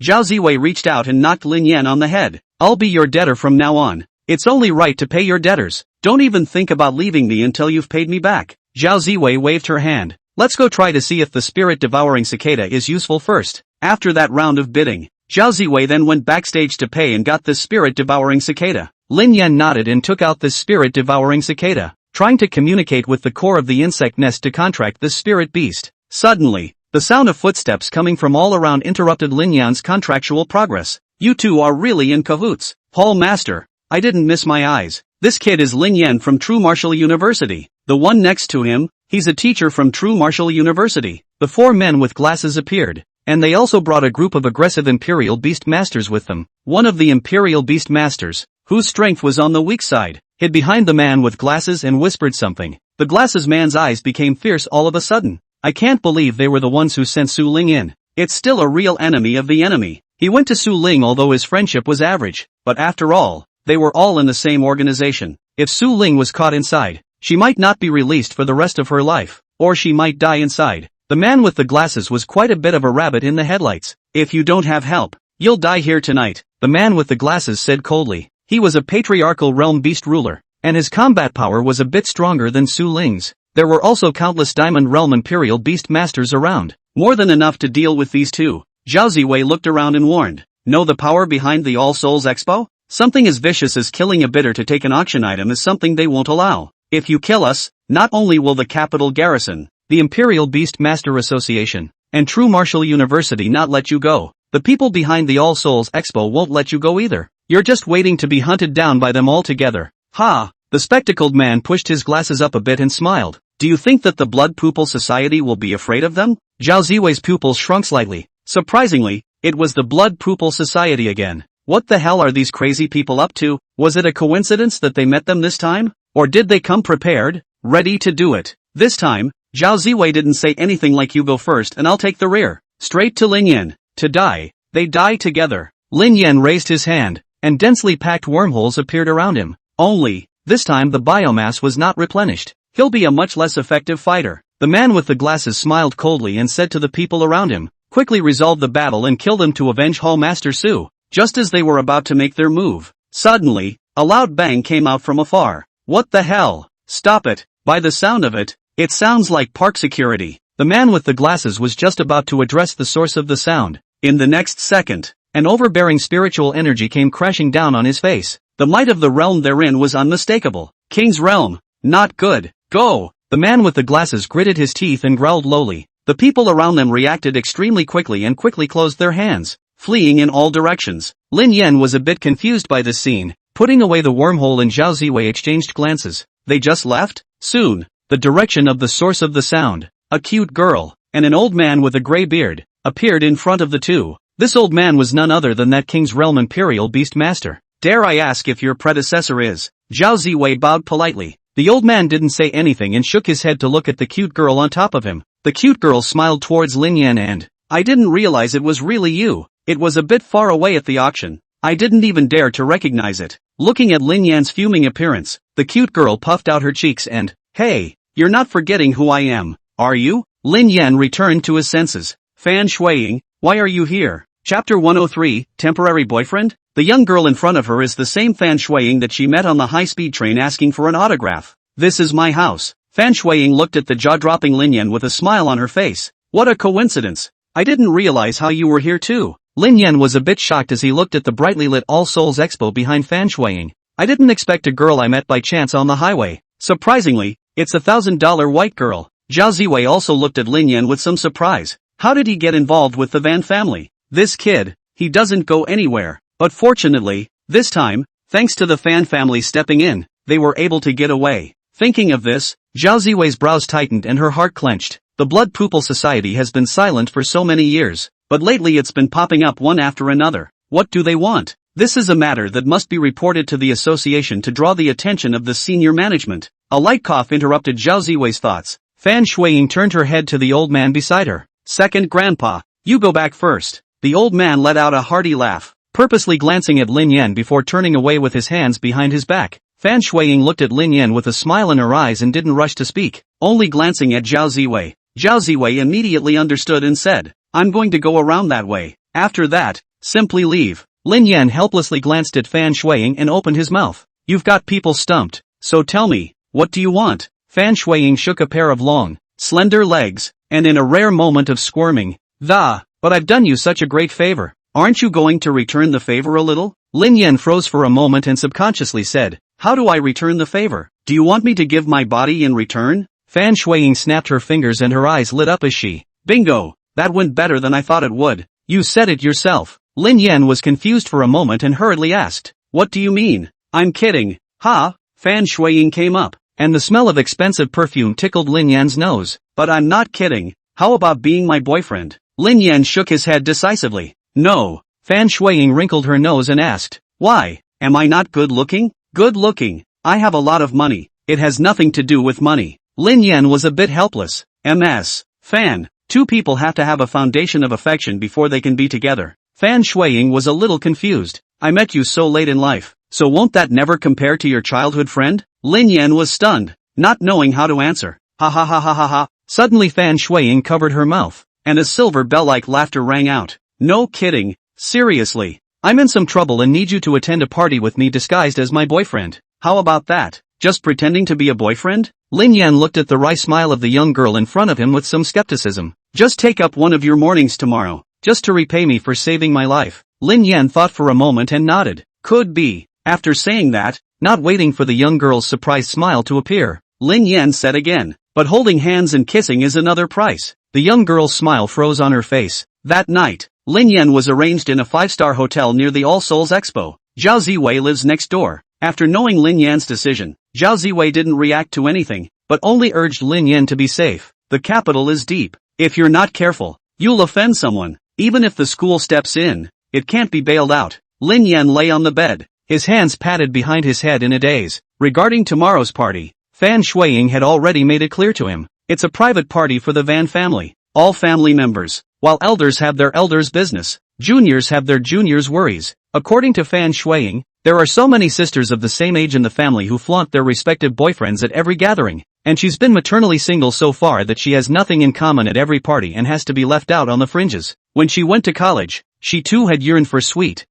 Zhao Ziwei reached out and knocked Lin Yan on the head. I'll be your debtor from now on. It's only right to pay your debtors. Don't even think about leaving me until you've paid me back. Zhao Ziwei waved her hand. Let's go try to see if the spirit-devouring cicada is useful first. After that round of bidding, Zhao Ziwei then went backstage to pay and got this spirit-devouring cicada. Lin Yan nodded and took out this spirit-devouring cicada, trying to communicate with the core of the insect nest to contract this spirit beast. Suddenly, the sound of footsteps coming from all around interrupted Lin Yan's contractual progress. You two are really in cahoots. Paul Master, I didn't miss my eyes. This kid is Lin Yan from True Martial University. The one next to him, he's a teacher from True Martial University. The 4 men with glasses appeared, and they also brought a group of aggressive Imperial Beast Masters with them. One of the Imperial Beast Masters, whose strength was on the weak side, hid behind the man with glasses and whispered something. The glasses man's eyes became fierce all of a sudden. I can't believe they were the ones who sent Su Ling in. It's still a real enemy of the enemy. He went to Su Ling although his friendship was average, but after all, they were all in the same organization. If Su Ling was caught inside, she might not be released for the rest of her life, or she might die inside. The man with the glasses was quite a bit of a rabbit in the headlights. If you don't have help, you'll die here tonight, the man with the glasses said coldly. He was a patriarchal realm beast ruler, and his combat power was a bit stronger than Su Ling's. There were also countless Diamond Realm Imperial Beast Masters around, more than enough to deal with these two. Zhao Ziwei looked around and warned, "Know the power behind the All Souls Expo? Something as vicious as killing a bidder to take an auction item is something they won't allow. If you kill us, not only will the capital garrison, the Imperial Beast Master Association, and True Martial University not let you go, the people behind the All Souls Expo won't let you go either. You're just waiting to be hunted down by them all together." Ha! The spectacled man pushed his glasses up a bit and smiled. "Do you think that the Blood Pupil Society will be afraid of them?" Zhao Ziwei's pupils shrunk slightly. Surprisingly, it was the Blood Pupil Society again. What the hell are these crazy people up to? Was it a coincidence that they met them this time? Or did they come prepared, ready to do it? This time, Zhao Ziwei didn't say anything like "you go first and I'll take the rear." Straight to Lin Yan. To die. They die together. Lin Yan raised his hand, and densely packed wormholes appeared around him. Only, this time the biomass was not replenished. He'll be a much less effective fighter. The man with the glasses smiled coldly and said to the people around him, "Quickly resolve the battle and kill them to avenge Hall Master Su." Just as they were about to make their move, suddenly, a loud bang came out from afar. What the hell? Stop it. By the sound of it, it sounds like park security. The man with the glasses was just about to address the source of the sound. In the next second, an overbearing spiritual energy came crashing down on his face. The might of the realm therein was unmistakable. King's realm. Not good. Go! The man with the glasses gritted his teeth and growled lowly. The people around them reacted extremely quickly and quickly closed their hands, fleeing in all directions. Lin Yan was a bit confused by this scene. Putting away the wormhole and Zhao Ziwei exchanged glances. They just left? Soon, the direction of the source of the sound, a cute girl, and an old man with a gray beard, appeared in front of the two. This old man was none other than that King's Realm Imperial Beast Master. "Dare I ask if your predecessor is?" Zhao Ziwei bowed politely. The old man didn't say anything and shook his head to look at the cute girl on top of him. The cute girl smiled towards Lin Yan and, "I didn't realize it was really you. It was a bit far away at the auction. I didn't even dare to recognize it." Looking at Lin Yan's fuming appearance, the cute girl puffed out her cheeks and, "Hey, you're not forgetting who I am, are you?" Lin Yan returned to his senses. "Fan Shuiying, why are you here?" Chapter 103, Temporary Boyfriend? The young girl in front of her is the same Fan Shuiying that she met on the high-speed train asking for an autograph. "This is my house." Fan Shuiying looked at the jaw-dropping Lin Yan with a smile on her face. "What a coincidence. I didn't realize how you were here too." Lin Yan was a bit shocked as he looked at the brightly lit All Souls Expo behind Fan Shuiying. "I didn't expect a girl I met by chance on the highway. Surprisingly, it's a $1,000 white girl." Zhao Ziwei also looked at Lin Yan with some surprise. How did he get involved with the Van family? This kid, he doesn't go anywhere. But fortunately, this time, thanks to the Fan family stepping in, they were able to get away. Thinking of this, Zhao Ziwei's brows tightened and her heart clenched. The Blood Pupil Society has been silent for so many years, but lately it's been popping up one after another. What do they want? This is a matter that must be reported to the association to draw the attention of the senior management. A light cough interrupted Zhao Ziwei's thoughts. Fan Shuiying turned her head to the old man beside her. "Second grandpa, you go back first." The old man let out a hearty laugh, purposely glancing at Lin Yan before turning away with his hands behind his back. Fan Shuiying looked at Lin Yan with a smile in her eyes and didn't rush to speak, only glancing at Zhao Ziwei. Zhao Ziwei immediately understood and said, "I'm going to go around that way. After that, simply leave." Lin Yan helplessly glanced at Fan Shuiying and opened his mouth. "You've got people stumped, so tell me, what do you want?" Fan Shuiying shook a pair of long, slender legs, and in a rare moment of squirming, "But I've done you such a great favor. Aren't you going to return the favor a little?" Lin Yan froze for a moment and subconsciously said, "How do I return the favor? Do you want me to give my body in return?" Fan Shuiying snapped her fingers and her eyes lit up as she, "Bingo! That went better than I thought it would. You said it yourself." Lin Yan was confused for a moment and hurriedly asked, "What do you mean?" I'm kidding. Ha! Fan Shuiying came up, and the smell of expensive perfume tickled Lin Yan's nose. But I'm not kidding. How about being my boyfriend? Lin Yan shook his head decisively. No. Fan Shuiying wrinkled her nose and asked, why? Am I not good looking? Good looking. I have a lot of money. It has nothing to do with money. Lin Yan was a bit helpless. MS. Fan. Two people have to have a foundation of affection before they can be together. Fan Shuiying was a little confused. I met you so late in life, so won't that never compare to your childhood friend? Lin Yan was stunned, not knowing how to answer. Ha ha ha ha ha ha. Suddenly Fan Shuiying covered her mouth, and a silver bell-like laughter rang out. No kidding. Seriously. I'm in some trouble and need you to attend a party with me disguised as my boyfriend. How about that? Just pretending to be a boyfriend? Lin Yan looked at the wry smile of the young girl in front of him with some skepticism. Just take up one of your mornings tomorrow, just to repay me for saving my life. Lin Yan thought for a moment and nodded. Could be. After saying that, not waiting for the young girl's surprised smile to appear, Lin Yan said again, but holding hands and kissing is another price. The young girl's smile froze on her face. That night, Lin Yan was arranged in a 5-star hotel near the All Souls Expo. Zhao Ziwei lives next door. After knowing Lin Yan's decision, Zhao Ziwei didn't react to anything, but only urged Lin Yan to be safe. The capital is deep. If you're not careful, you'll offend someone. Even if the school steps in, it can't be bailed out. Lin Yan lay on the bed, his hands patted behind his head in a daze. Regarding tomorrow's party, Fan Shuiying had already made it clear to him. It's a private party for the Van family. All family members. While elders have their elders' business, juniors have their juniors' worries. According to Fan Shuiying, there are so many sisters of the same age in the family who flaunt their respective boyfriends at every gathering, and she's been maternally single so far that she has nothing in common at every party and has to be left out on the fringes. When she went to college, she too had yearned for sweet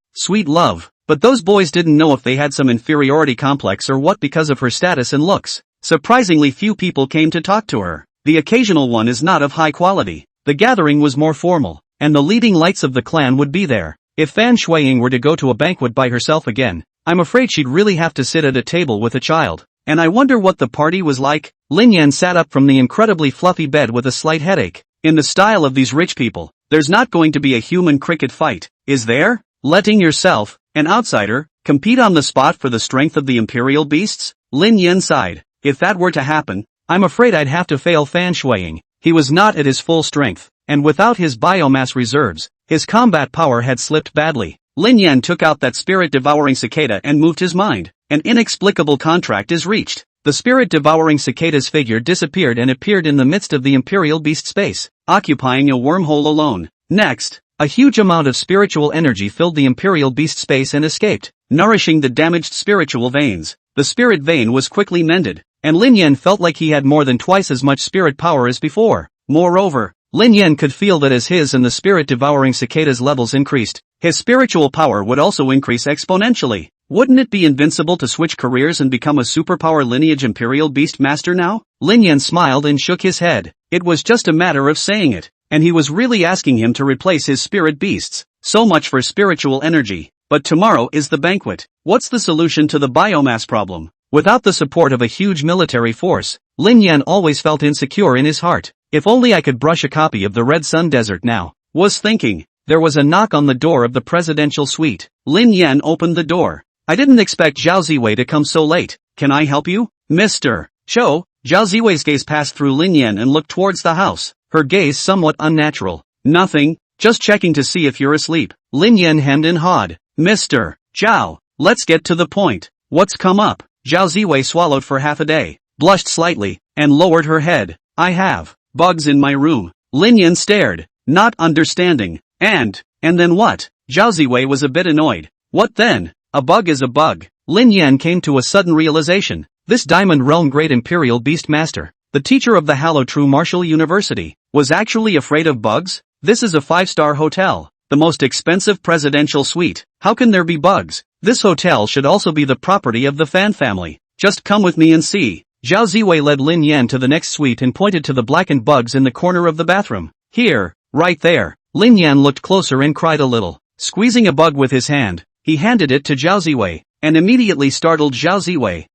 love, but those boys didn't know if they had some inferiority complex or what because of her status and looks. Surprisingly few people came to talk to her. The occasional one is not of high quality. The gathering was more formal, and the leading lights of the clan would be there. If Fan Shuiying were to go to a banquet by herself again, I'm afraid she'd really have to sit at a table with a child. And I wonder what the party was like. Lin Yan sat up from the incredibly fluffy bed with a slight headache. In the style of these rich people, there's not going to be a human cricket fight, is there? Letting yourself, an outsider, compete on the spot for the strength of the imperial beasts? Lin Yan sighed. If that were to happen, I'm afraid I'd have to fail Fan Shuiying. He was not at his full strength, and without his biomass reserves, his combat power had slipped badly. Lin Yan took out that spirit-devouring cicada and moved his mind. An inexplicable contract is reached. The spirit-devouring cicada's figure disappeared and appeared in the midst of the imperial beast space, occupying a wormhole alone. Next, a huge amount of spiritual energy filled the imperial beast space and escaped, nourishing the damaged spiritual veins. The spirit vein was quickly mended, and Lin Yan felt like he had more than twice as much spirit power as before. Moreover, Lin Yan could feel that as his and the spirit-devouring cicada's levels increased, his spiritual power would also increase exponentially. Wouldn't it be invincible to switch careers and become a superpower lineage imperial beast master now? Lin Yan smiled and shook his head. It was just a matter of saying it, and he was really asking him to replace his spirit beasts. So much for spiritual energy. But tomorrow is the banquet. What's the solution to the biomass problem? Without the support of a huge military force, Lin Yan always felt insecure in his heart. If only I could brush a copy of the Red Sun Desert now. Was thinking. There was a knock on the door of the presidential suite. Lin Yan opened the door. I didn't expect Zhao Ziwei to come so late. Can I help you? Mr. Cho. Zhao Ziwei's gaze passed through Lin Yan and looked towards the house, her gaze somewhat unnatural. Nothing, just checking to see if you're asleep. Lin Yan hemmed and hawed. Mr. Zhao, let's get to the point. What's come up? Zhao Ziwei swallowed for half a day, blushed slightly, and lowered her head. I have bugs in my room. Lin Yan stared, not understanding. And then what? Zhao Ziwei was a bit annoyed. What then? A bug is a bug. Lin Yan came to a sudden realization. This Diamond Realm Great Imperial Beast Master, the teacher of the Hallow True Martial University, was actually afraid of bugs? This is a 5-star hotel, the most expensive presidential suite. How can there be bugs? This hotel should also be the property of the Fan family. Just come with me and see. Zhao Ziwei led Lin Yan to the next suite and pointed to the blackened bugs in the corner of the bathroom. Here, right there. Lin Yan looked closer and cried a little. Squeezing a bug with his hand, he handed it to Zhao Ziwei, and immediately startled Zhao Ziwei.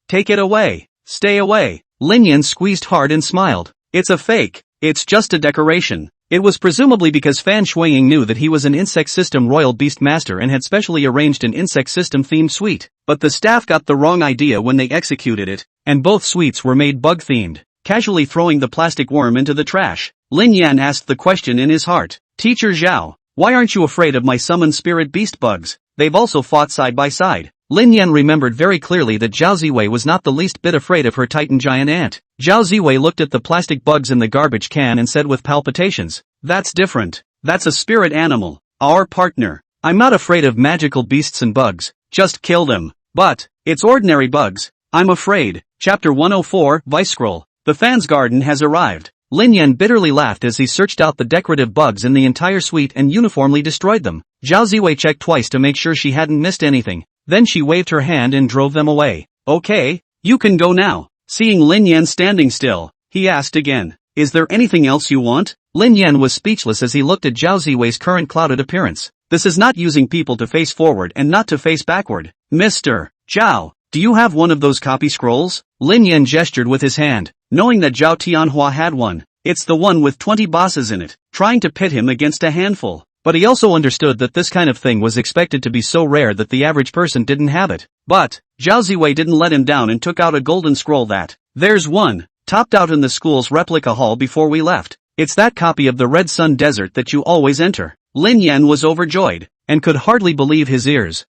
Take it away. Stay away. Lin Yan squeezed hard and smiled. It's a fake. It's just a decoration. It was presumably because Fan Shuiying knew that he was an insect system royal beast master and had specially arranged an insect system themed suite, but the staff got the wrong idea when they executed it, and both suites were made bug themed. Casually throwing the plastic worm into the trash, Lin Yan asked the question in his heart. Teacher Zhao, why aren't you afraid of my summoned spirit beast bugs? They've also fought side by side. Lin Yan remembered very clearly that Zhao Ziwei was not the least bit afraid of her titan giant ant. Zhao Ziwei looked at the plastic bugs in the garbage can and said with palpitations, "That's different. That's a spirit animal. Our partner. I'm not afraid of magical beasts and bugs. Just kill them. But, it's ordinary bugs. I'm afraid." Chapter 104, Vice Scroll. The fan's garden has arrived. Lin Yan bitterly laughed as he searched out the decorative bugs in the entire suite and uniformly destroyed them. Zhao Ziwei checked twice to make sure she hadn't missed anything. Then she waved her hand and drove them away. Okay, you can go now. Seeing Lin Yan standing still, he asked again, "Is there anything else you want?" Lin Yan was speechless as he looked at Zhao Ziwei's current clouded appearance. This is not using people to face forward and not to face backward. Mr. Zhao, do you have one of those copy scrolls? Lin Yan gestured with his hand, knowing that Zhao Tianhua had one. It's the one with 20 bosses in it, trying to pit him against a handful. But he also understood that this kind of thing was expected to be so rare that the average person didn't have it. But, Zhao Ziwei didn't let him down and took out a golden scroll that, "There's one, topped out in the school's replica hall before we left. It's that copy of the Red Sun Desert that you always enter." Lin Yan was overjoyed, and could hardly believe his ears.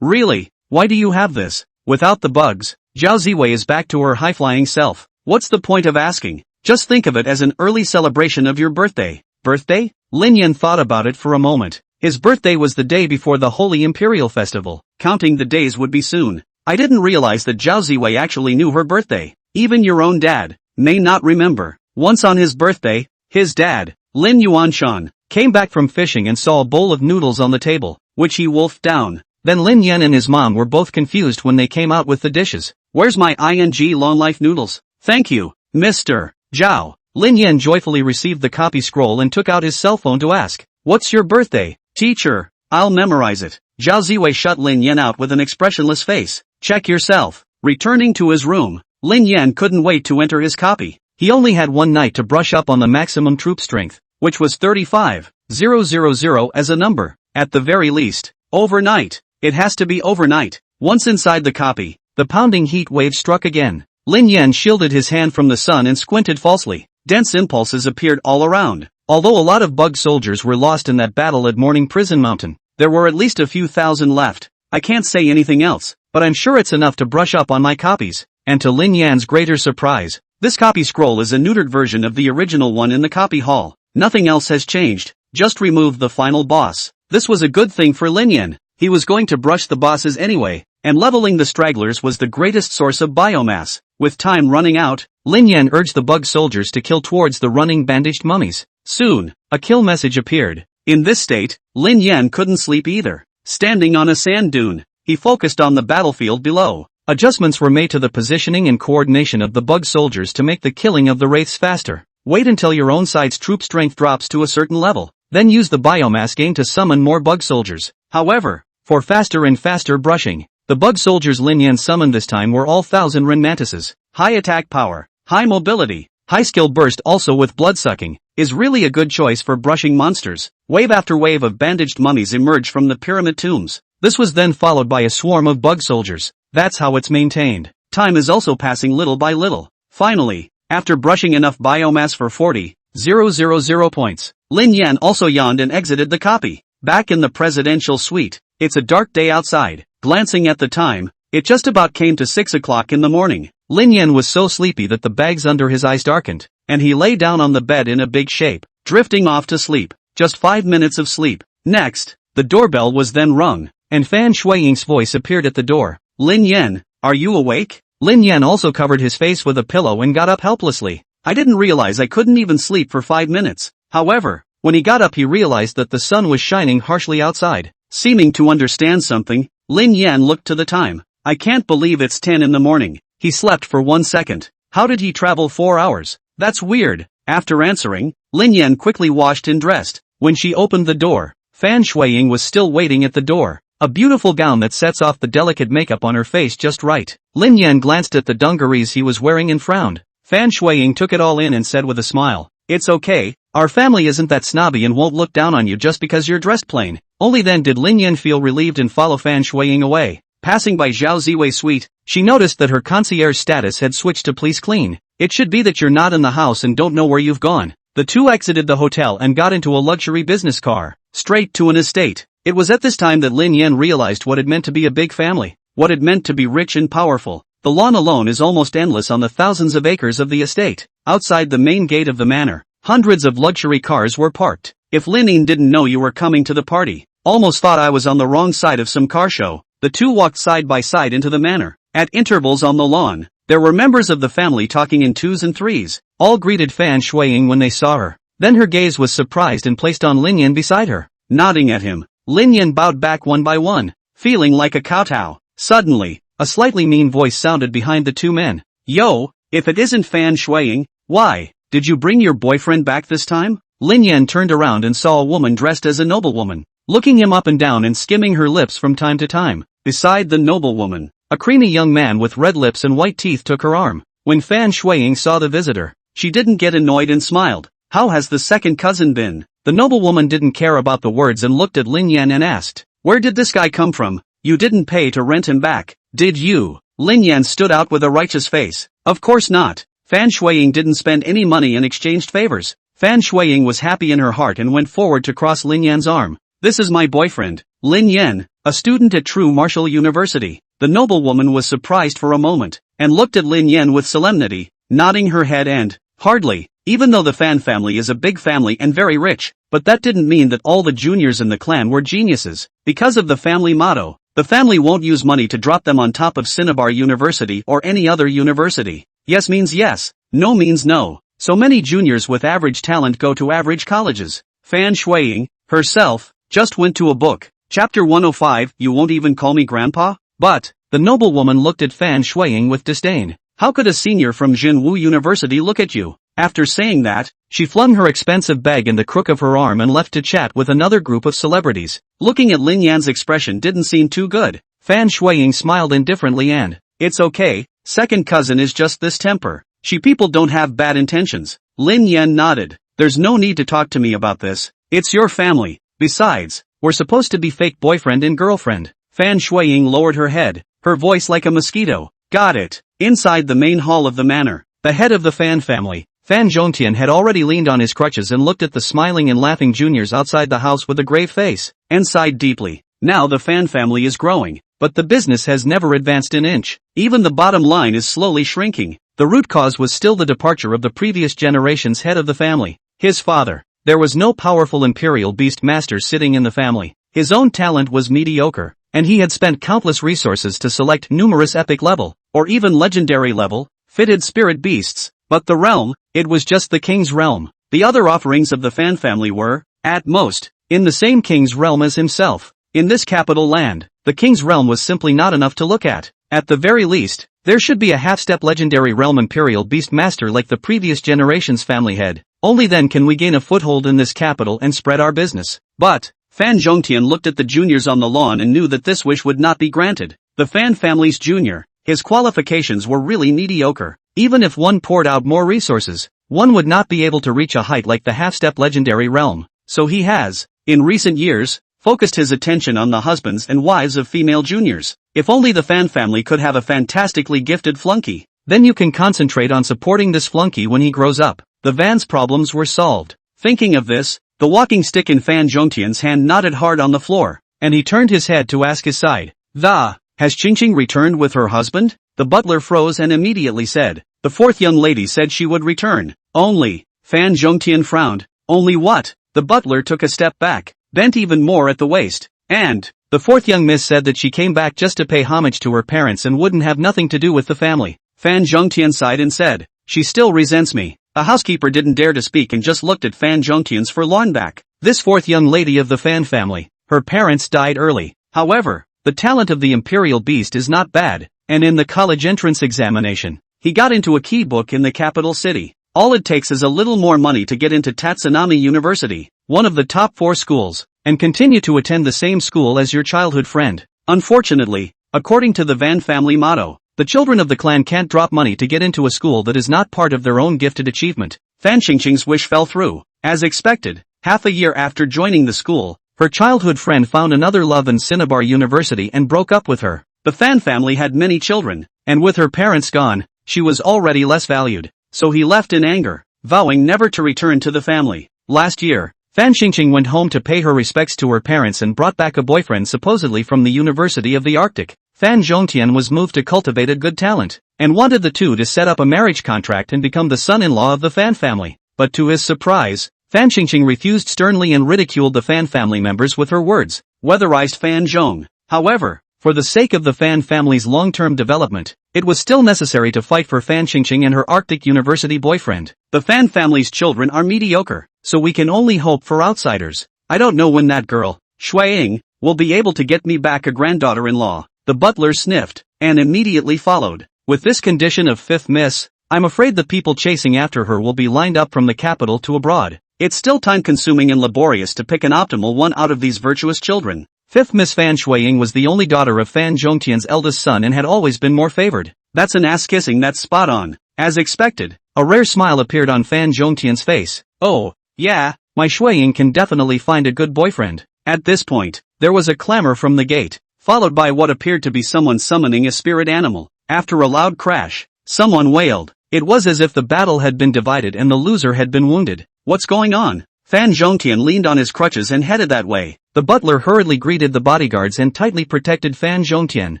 Really? Why do you have this? Without the bugs, Zhao Ziwei is back to her high-flying self. What's the point of asking? Just think of it as an early celebration of your birthday. Birthday? Lin Yan thought about it for a moment. His birthday was the day before the Holy Imperial Festival. Counting the days would be soon. I didn't realize that Zhao Ziwei actually knew her birthday. Even your own dad may not remember. Once on his birthday, his dad, Lin Yuanshan, came back from fishing and saw a bowl of noodles on the table, which he wolfed down. Then Lin Yan and his mom were both confused when they came out with the dishes. "Where's my long life noodles? Thank you, Mr. Zhao." Lin Yan joyfully received the copy scroll and took out his cell phone to ask, "What's your birthday, teacher? I'll memorize it." Zhao Ziwei shut Lin Yan out with an expressionless face. "Check yourself." Returning to his room, Lin Yan couldn't wait to enter his copy. He only had one night to brush up on the maximum troop strength, which was 35,000 as a number. At the very least, overnight. It has to be overnight. Once inside the copy, the pounding heat wave struck again. Lin Yan shielded his hand from the sun and squinted falsely. Dense impulses appeared all around. Although a lot of bug soldiers were lost in that battle at Morning Prison Mountain, there were at least a few thousand left. I can't say anything else, but I'm sure it's enough to brush up on my copies. And to Lin Yan's greater surprise, this copy scroll is a neutered version of the original one in the copy hall. Nothing else has changed, just remove the final boss. This was a good thing for Lin Yan. He was going to brush the bosses anyway, and leveling the stragglers was the greatest source of biomass. With time running out, Lin Yan urged the bug soldiers to kill towards the running bandaged mummies. Soon, a kill message appeared. In this state, Lin Yan couldn't sleep either. Standing on a sand dune, he focused on the battlefield below. Adjustments were made to the positioning and coordination of the bug soldiers to make the killing of the wraiths faster. Wait until your own side's troop strength drops to a certain level, then use the biomass gain to summon more bug soldiers. However, for faster and faster brushing, the bug soldiers Lin Yan summoned this time were all 1,000 Ren mantises. High attack power, high mobility, high skill burst also with blood-sucking, is really a good choice for brushing monsters. Wave after wave of bandaged mummies emerged from the pyramid tombs. This was then followed by a swarm of bug soldiers. That's how it's maintained. Time is also passing little by little. Finally, after brushing enough biomass for 40,000 points, Lin Yan also yawned and exited the copy. Back in the presidential suite, it's a dark day outside. Glancing at the time, it just about came to 6 o'clock in the morning. Lin Yan was so sleepy that the bags under his eyes darkened, and he lay down on the bed in a big shape, drifting off to sleep. Just 5 minutes of sleep. Next, the doorbell was then rung, and Fan Shuiying's voice appeared at the door. "Lin Yan, are you awake?" Lin Yan also covered his face with a pillow and got up helplessly. "I didn't realize I couldn't even sleep for 5 minutes." However, when he got up he realized that the sun was shining harshly outside. Seeming to understand something, Lin Yan looked to the time. "I can't believe it's 10 in the morning." He slept for 1 second. How did he travel 4 hours? That's weird. After answering, Lin Yan quickly washed and dressed. When she opened the door, Fan Shuiying was still waiting at the door. A beautiful gown that sets off the delicate makeup on her face just right. Lin Yan glanced at the dungarees he was wearing and frowned. Fan Shuiying took it all in and said with a smile, "It's okay, Our family isn't that snobby and won't look down on you just because you're dressed plain. Only then did Lin Yan feel relieved and follow Fan Shuiying away. Passing by Zhao Ziwei's suite, she noticed that her concierge status had switched to please clean. It should be that you're not in the house and don't know where you've gone. The two exited the hotel and got into a luxury business car, straight to an estate. It was at this time that Lin Yan realized what it meant to be a big family, what it meant to be rich and powerful. The lawn alone is almost endless on the thousands of acres of the estate. Outside the main gate of the manor, hundreds of luxury cars were parked. If Lin Yan didn't know you were coming to the party, almost thought I was on the wrong side of some car show. The two walked side by side into the manor. At intervals on the lawn, there were members of the family talking in twos and threes. All greeted Fan Shuiying when they saw her. Then her gaze was surprised and placed on Lin Yan beside her. Nodding at him, Lin Yan bowed back one by one, feeling like a kowtow. Suddenly, a slightly mean voice sounded behind the two men. Yo, if it isn't Fan Shuiying, why, did you bring your boyfriend back this time? Lin Yan turned around and saw a woman dressed as a noblewoman, looking him up and down and skimming her lips from time to time. Beside the noblewoman, a creamy young man with red lips and white teeth took her arm. When Fan Shuiying saw the visitor, she didn't get annoyed and smiled. How has the second cousin been? The noblewoman didn't care about the words and looked at Lin Yan and asked, where did this guy come from? You didn't pay to rent him back, did you? Lin Yan stood out with a righteous face. Of course not. Fan Shuiying didn't spend any money and exchanged favors. Fan Shuiying was happy in her heart and went forward to cross Lin Yan's arm. This is my boyfriend, Lin Yan, a student at True Martial University. The noblewoman was surprised for a moment, and looked at Lin Yan with solemnity, nodding her head and, hardly, even though the Fan family is a big family and very rich, but that didn't mean that all the juniors in the clan were geniuses. Because of the family motto, the family won't use money to drop them on top of Cinnabar University or any other university. Yes means yes, no means no. So many juniors with average talent go to average colleges. Fan Shuiying, herself, just went to a book. Chapter 105, You Won't Even Call Me Grandpa? But, the noblewoman looked at Fan Shuiying with disdain. How could a senior from Jinwu University look at you? After saying that, she flung her expensive bag in the crook of her arm and left to chat with another group of celebrities. Looking at Lin Yan's expression didn't seem too good. Fan Shuiying smiled indifferently and, it's okay, second cousin is just this temper. People don't have bad intentions. Lin Yan nodded. There's no need to talk to me about this. It's your family. Besides, we're supposed to be fake boyfriend and girlfriend. Fan Shuiying lowered her head, her voice like a mosquito. Got it. Inside the main hall of the manor, the head of the Fan family, Fan Zhongtian had already leaned on his crutches and looked at the smiling and laughing juniors outside the house with a grave face, and sighed deeply. Now the Fan family is growing, but the business has never advanced an inch. Even the bottom line is slowly shrinking. The root cause was still the departure of the previous generation's head of the family, his father. There was no powerful imperial beast master sitting in the family. His own talent was mediocre, and he had spent countless resources to select numerous epic level, or even legendary level, fitted spirit beasts. But the realm, it was just the king's realm. The other offerings of the Fan family were, at most, in the same king's realm as himself. In this capital land, the king's realm was simply not enough to look at. At the very least, there should be a half-step legendary realm imperial beast master like the previous generation's family head. Only then can we gain a foothold in this capital and spread our business. But, Fan Zhongtian looked at the juniors on the lawn and knew that this wish would not be granted. The Fan family's junior, his qualifications were really mediocre. Even if one poured out more resources, one would not be able to reach a height like the half-step legendary realm. So he has, in recent years, focused his attention on the husbands and wives of female juniors. If only the Fan family could have a fantastically gifted flunky, then you can concentrate on supporting this flunky when he grows up. The Van's problems were solved. Thinking of this, the walking stick in Fan Zhongtian's hand nodded hard on the floor, and he turned his head to ask his side. Has Qingqing returned with her husband? The butler froze and immediately said, the fourth young lady said she would return. Only. Fan Zhongtian frowned. Only what? The butler took a step back, bent even more at the waist, and, the fourth young miss said that she came back just to pay homage to her parents and wouldn't have nothing to do with the family. Fan Zhongtian sighed and said, she still resents me. A housekeeper didn't dare to speak and just looked at Fan Zhongtian's forlorn back. This fourth young lady of the Fan family, her parents died early. However, the talent of the imperial beast is not bad, and in the college entrance examination, he got into a key book in the capital city. All it takes is a little more money to get into Tatsunami University, one of the top 4 schools, and continue to attend the same school as your childhood friend. Unfortunately, according to the Van family motto, the children of the clan can't drop money to get into a school that is not part of their own gifted achievement. Fan Qingqing's wish fell through. As expected, half a year after joining the school, her childhood friend found another love in Cinnabar University and broke up with her. The Fan family had many children, and with her parents gone, she was already less valued, so he left in anger, vowing never to return to the family. Last year, Fan Xingqing went home to pay her respects to her parents and brought back a boyfriend supposedly from the University of the Arctic. Fan Zhongtian was moved to cultivate a good talent, and wanted the two to set up a marriage contract and become the son-in-law of the Fan family. But to his surprise, Fan Xingqing refused sternly and ridiculed the Fan family members with her words, weatherized Fan Zhong. However, for the sake of the Fan family's long-term development, it was still necessary to fight for Fan Xingqing and her Arctic University boyfriend. The Fan family's children are mediocre, so we can only hope for outsiders. I don't know when that girl, Shuiying, will be able to get me back a granddaughter-in-law. The butler sniffed, and immediately followed. With this condition of fifth miss, I'm afraid the people chasing after her will be lined up from the capital to abroad. It's still time-consuming and laborious to pick an optimal one out of these virtuous children. Fifth Miss Fan Shuiying was the only daughter of Fan Zhongtian's eldest son and had always been more favored. That's an ass-kissing that's spot on. As expected, a rare smile appeared on Fan Zhongtian's face. Oh, yeah, my Shuiying can definitely find a good boyfriend. At this point, there was a clamor from the gate, followed by what appeared to be someone summoning a spirit animal. After a loud crash, someone wailed. It was as if the battle had been divided and the loser had been wounded. What's going on? Fan Zhongtian leaned on his crutches and headed that way. The butler hurriedly greeted the bodyguards and tightly protected Fan Zhongtian.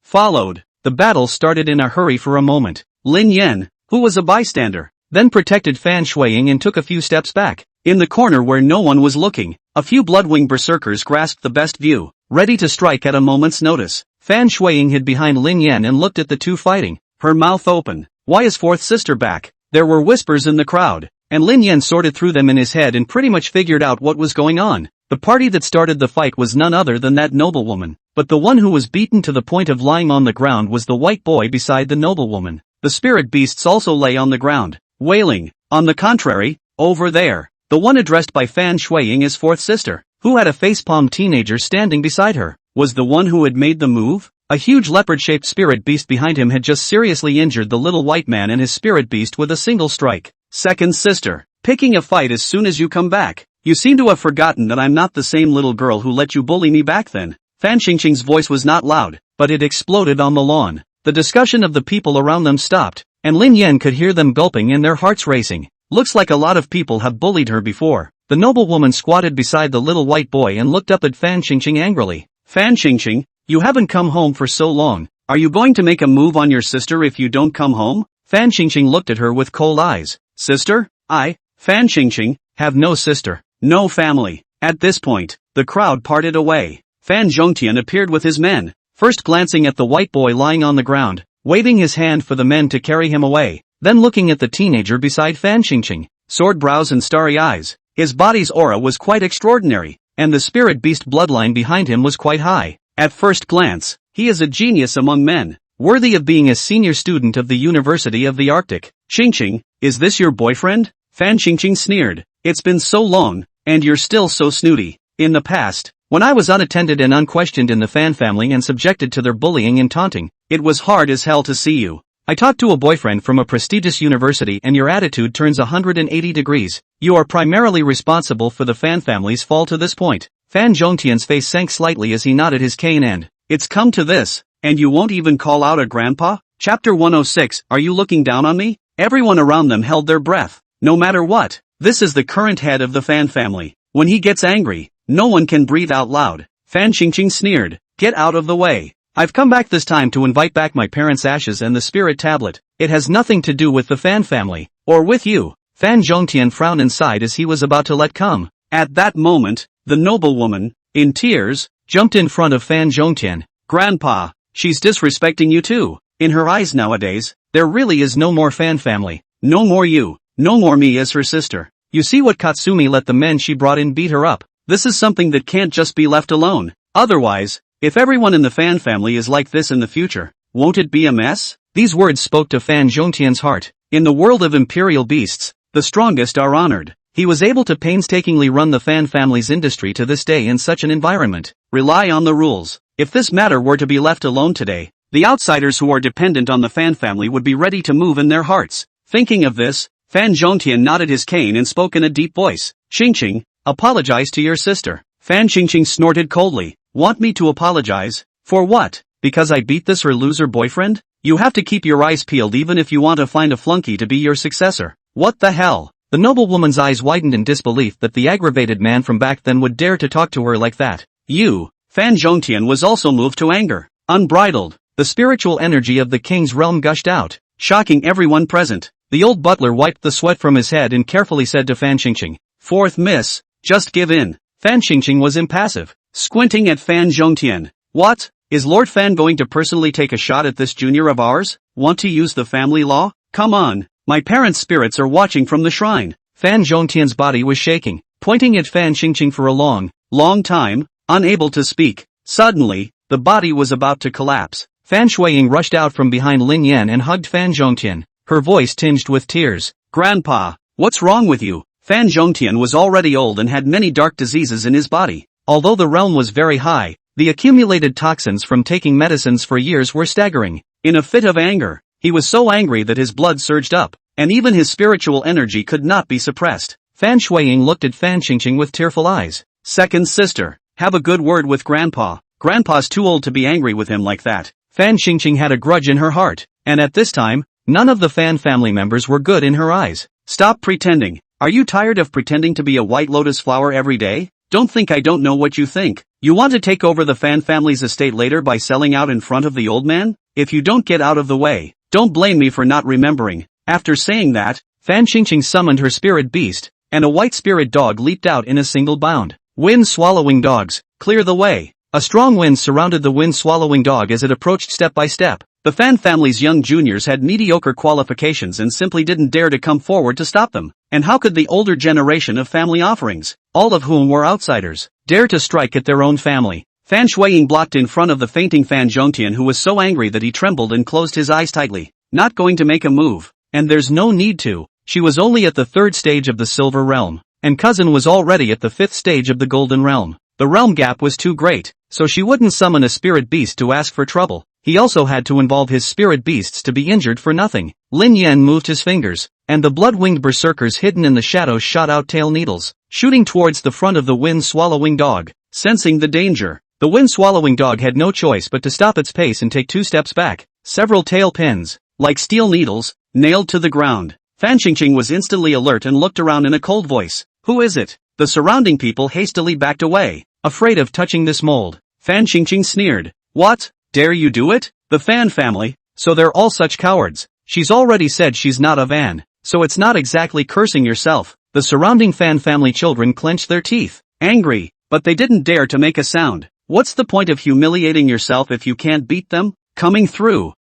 Followed. The battle started in a hurry for a moment. Lin Yan, who was a bystander, then protected Fan Shuiying and took a few steps back. In the corner where no one was looking, a few Bloodwing berserkers grasped the best view, ready to strike at a moment's notice. Fan Shuiying hid behind Lin Yan and looked at the two fighting, her mouth open. Why is fourth sister back? There were whispers in the crowd, and Lin Yan sorted through them in his head and pretty much figured out what was going on. The party that started the fight was none other than that noblewoman, but the one who was beaten to the point of lying on the ground was the white boy beside the noblewoman. The spirit beasts also lay on the ground, wailing. On the contrary, over there, the one addressed by Fan Shuiying as fourth sister, who had a facepalm teenager standing beside her, was the one who had made the move. A huge leopard-shaped spirit beast behind him had just seriously injured the little white man and his spirit beast with a single strike. Second sister, picking a fight as soon as you come back. You seem to have forgotten that I'm not the same little girl who let you bully me back then. Fan Xingqing's voice was not loud, but it exploded on the lawn. The discussion of the people around them stopped, and Lin Yan could hear them gulping and their hearts racing. Looks like a lot of people have bullied her before. The noblewoman squatted beside the little white boy and looked up at Fan Xingqing angrily. Fan Xingqing, you haven't come home for so long. Are you going to make a move on your sister if you don't come home? Fan Xingqing looked at her with cold eyes. Sister? I, Fan Xingqing, have no sister, no family. At this point, the crowd parted away. Fan Zhongtian appeared with his men, first glancing at the white boy lying on the ground, waving his hand for the men to carry him away, then looking at the teenager beside Fan Xingqing, sword brows and starry eyes. His body's aura was quite extraordinary, and the spirit beast bloodline behind him was quite high. At first glance, he is a genius among men, worthy of being a senior student of the University of the Arctic. Xingqing, is this your boyfriend? Fan Xingqing sneered. It's been so long, and you're still so snooty. In the past, when I was unattended and unquestioned in the Fan family and subjected to their bullying and taunting, it was hard as hell to see you. I talked to a boyfriend from a prestigious university and your attitude turns 180 degrees. You are primarily responsible for the Fan family's fall to this point. Fan Zhongtian's face sank slightly as he nodded his cane and, it's come to this, and you won't even call out a grandpa? Chapter 106, are you looking down on me? Everyone around them held their breath. No matter what, this is the current head of the Fan family. When he gets angry, no one can breathe out loud. Fan Xingqing sneered, get out of the way. I've come back this time to invite back my parents' ashes and the spirit tablet. It has nothing to do with the Fan family, or with you. Fan Zhongtian frowned and sighed as he was about to let come. At that moment, the noblewoman, in tears, jumped in front of Fan Zhongtian. Grandpa, she's disrespecting you too. In her eyes nowadays, there really is no more Fan family. No more you, no more me as her sister. You see what Katsumi let the men she brought in beat her up. This is something that can't just be left alone. Otherwise, if everyone in the Fan family is like this in the future, won't it be a mess? These words spoke to Fan Zhongtian's heart. In the world of imperial beasts, the strongest are honored. He was able to painstakingly run the Fan family's industry to this day in such an environment. Rely on the rules. If this matter were to be left alone today, the outsiders who are dependent on the Fan family would be ready to move in their hearts. Thinking of this, Fan Zhongtian nodded his cane and spoke in a deep voice. Qingqing, apologize to your sister. Fan Qingqing snorted coldly. Want me to apologize? For what? Because I beat this her loser boyfriend? You have to keep your eyes peeled even if you want to find a flunky to be your successor. What the hell? The noblewoman's eyes widened in disbelief that the aggravated man from back then would dare to talk to her like that. You. Fan Zhongtian was also moved to anger. Unbridled. The spiritual energy of the king's realm gushed out, shocking everyone present. The old butler wiped the sweat from his head and carefully said to Fan Qingqing, "Fourth miss, just give in." Fan Qingqing was impassive, squinting at Fan Zhongtian. What? Is Lord Fan going to personally take a shot at this junior of ours? Want to use the family law? Come on, my parents' spirits are watching from the shrine. Fan Zhongtian's body was shaking, pointing at Fan Qingqing for a long time, unable to speak. Suddenly, the body was about to collapse. Fan Shuiying rushed out from behind Lin Yan and hugged Fan Zhongtian, her voice tinged with tears. Grandpa, what's wrong with you? Fan Zhongtian was already old and had many dark diseases in his body. Although the realm was very high, the accumulated toxins from taking medicines for years were staggering. In a fit of anger, he was so angry that his blood surged up, and even his spiritual energy could not be suppressed. Fan Shuiying looked at Fan Qingqing with tearful eyes. Second sister, have a good word with Grandpa. Grandpa's too old to be angry with him like that. Fan Qingqing had a grudge in her heart, and at this time, none of the Fan family members were good in her eyes. Stop pretending. Are you tired of pretending to be a white lotus flower every day? Don't think I don't know what you think. You want to take over the Fan family's estate later by selling out in front of the old man? If you don't get out of the way, don't blame me for not remembering. After saying that, Fan Qingqing summoned her spirit beast, and a white spirit dog leaped out in a single bound. Wind-swallowing dogs, clear the way. A strong wind surrounded the wind-swallowing dog as it approached step by step. The Fan family's young juniors had mediocre qualifications and simply didn't dare to come forward to stop them. And how could the older generation of family offerings, all of whom were outsiders, dare to strike at their own family? Fan Shuiying blocked in front of the fainting Fan Zhongtian, who was so angry that he trembled and closed his eyes tightly. Not going to make a move. And there's no need to. She was only at the 3rd stage of the Silver Realm, and cousin was already at the 5th stage of the Golden Realm. The realm gap was too great, so she wouldn't summon a spirit beast to ask for trouble. He also had to involve his spirit beasts to be injured for nothing. Lin Yan moved his fingers, and the blood-winged berserkers hidden in the shadows shot out tail needles, shooting towards the front of the wind-swallowing dog. Sensing the danger, the wind-swallowing dog had no choice but to stop its pace and take 2 steps back. Several tail pins, like steel needles, nailed to the ground. Fan Qingqing was instantly alert and looked around in a cold voice. Who is it? The surrounding people hastily backed away, afraid of touching this mold. Fan Qingqing sneered. What? Dare you do it? The Fan family? So they're all such cowards. She's already said she's not a Van, so it's not exactly cursing yourself. The surrounding Fan family children clenched their teeth, angry, but they didn't dare to make a sound. What's the point of humiliating yourself if you can't beat them? Coming through.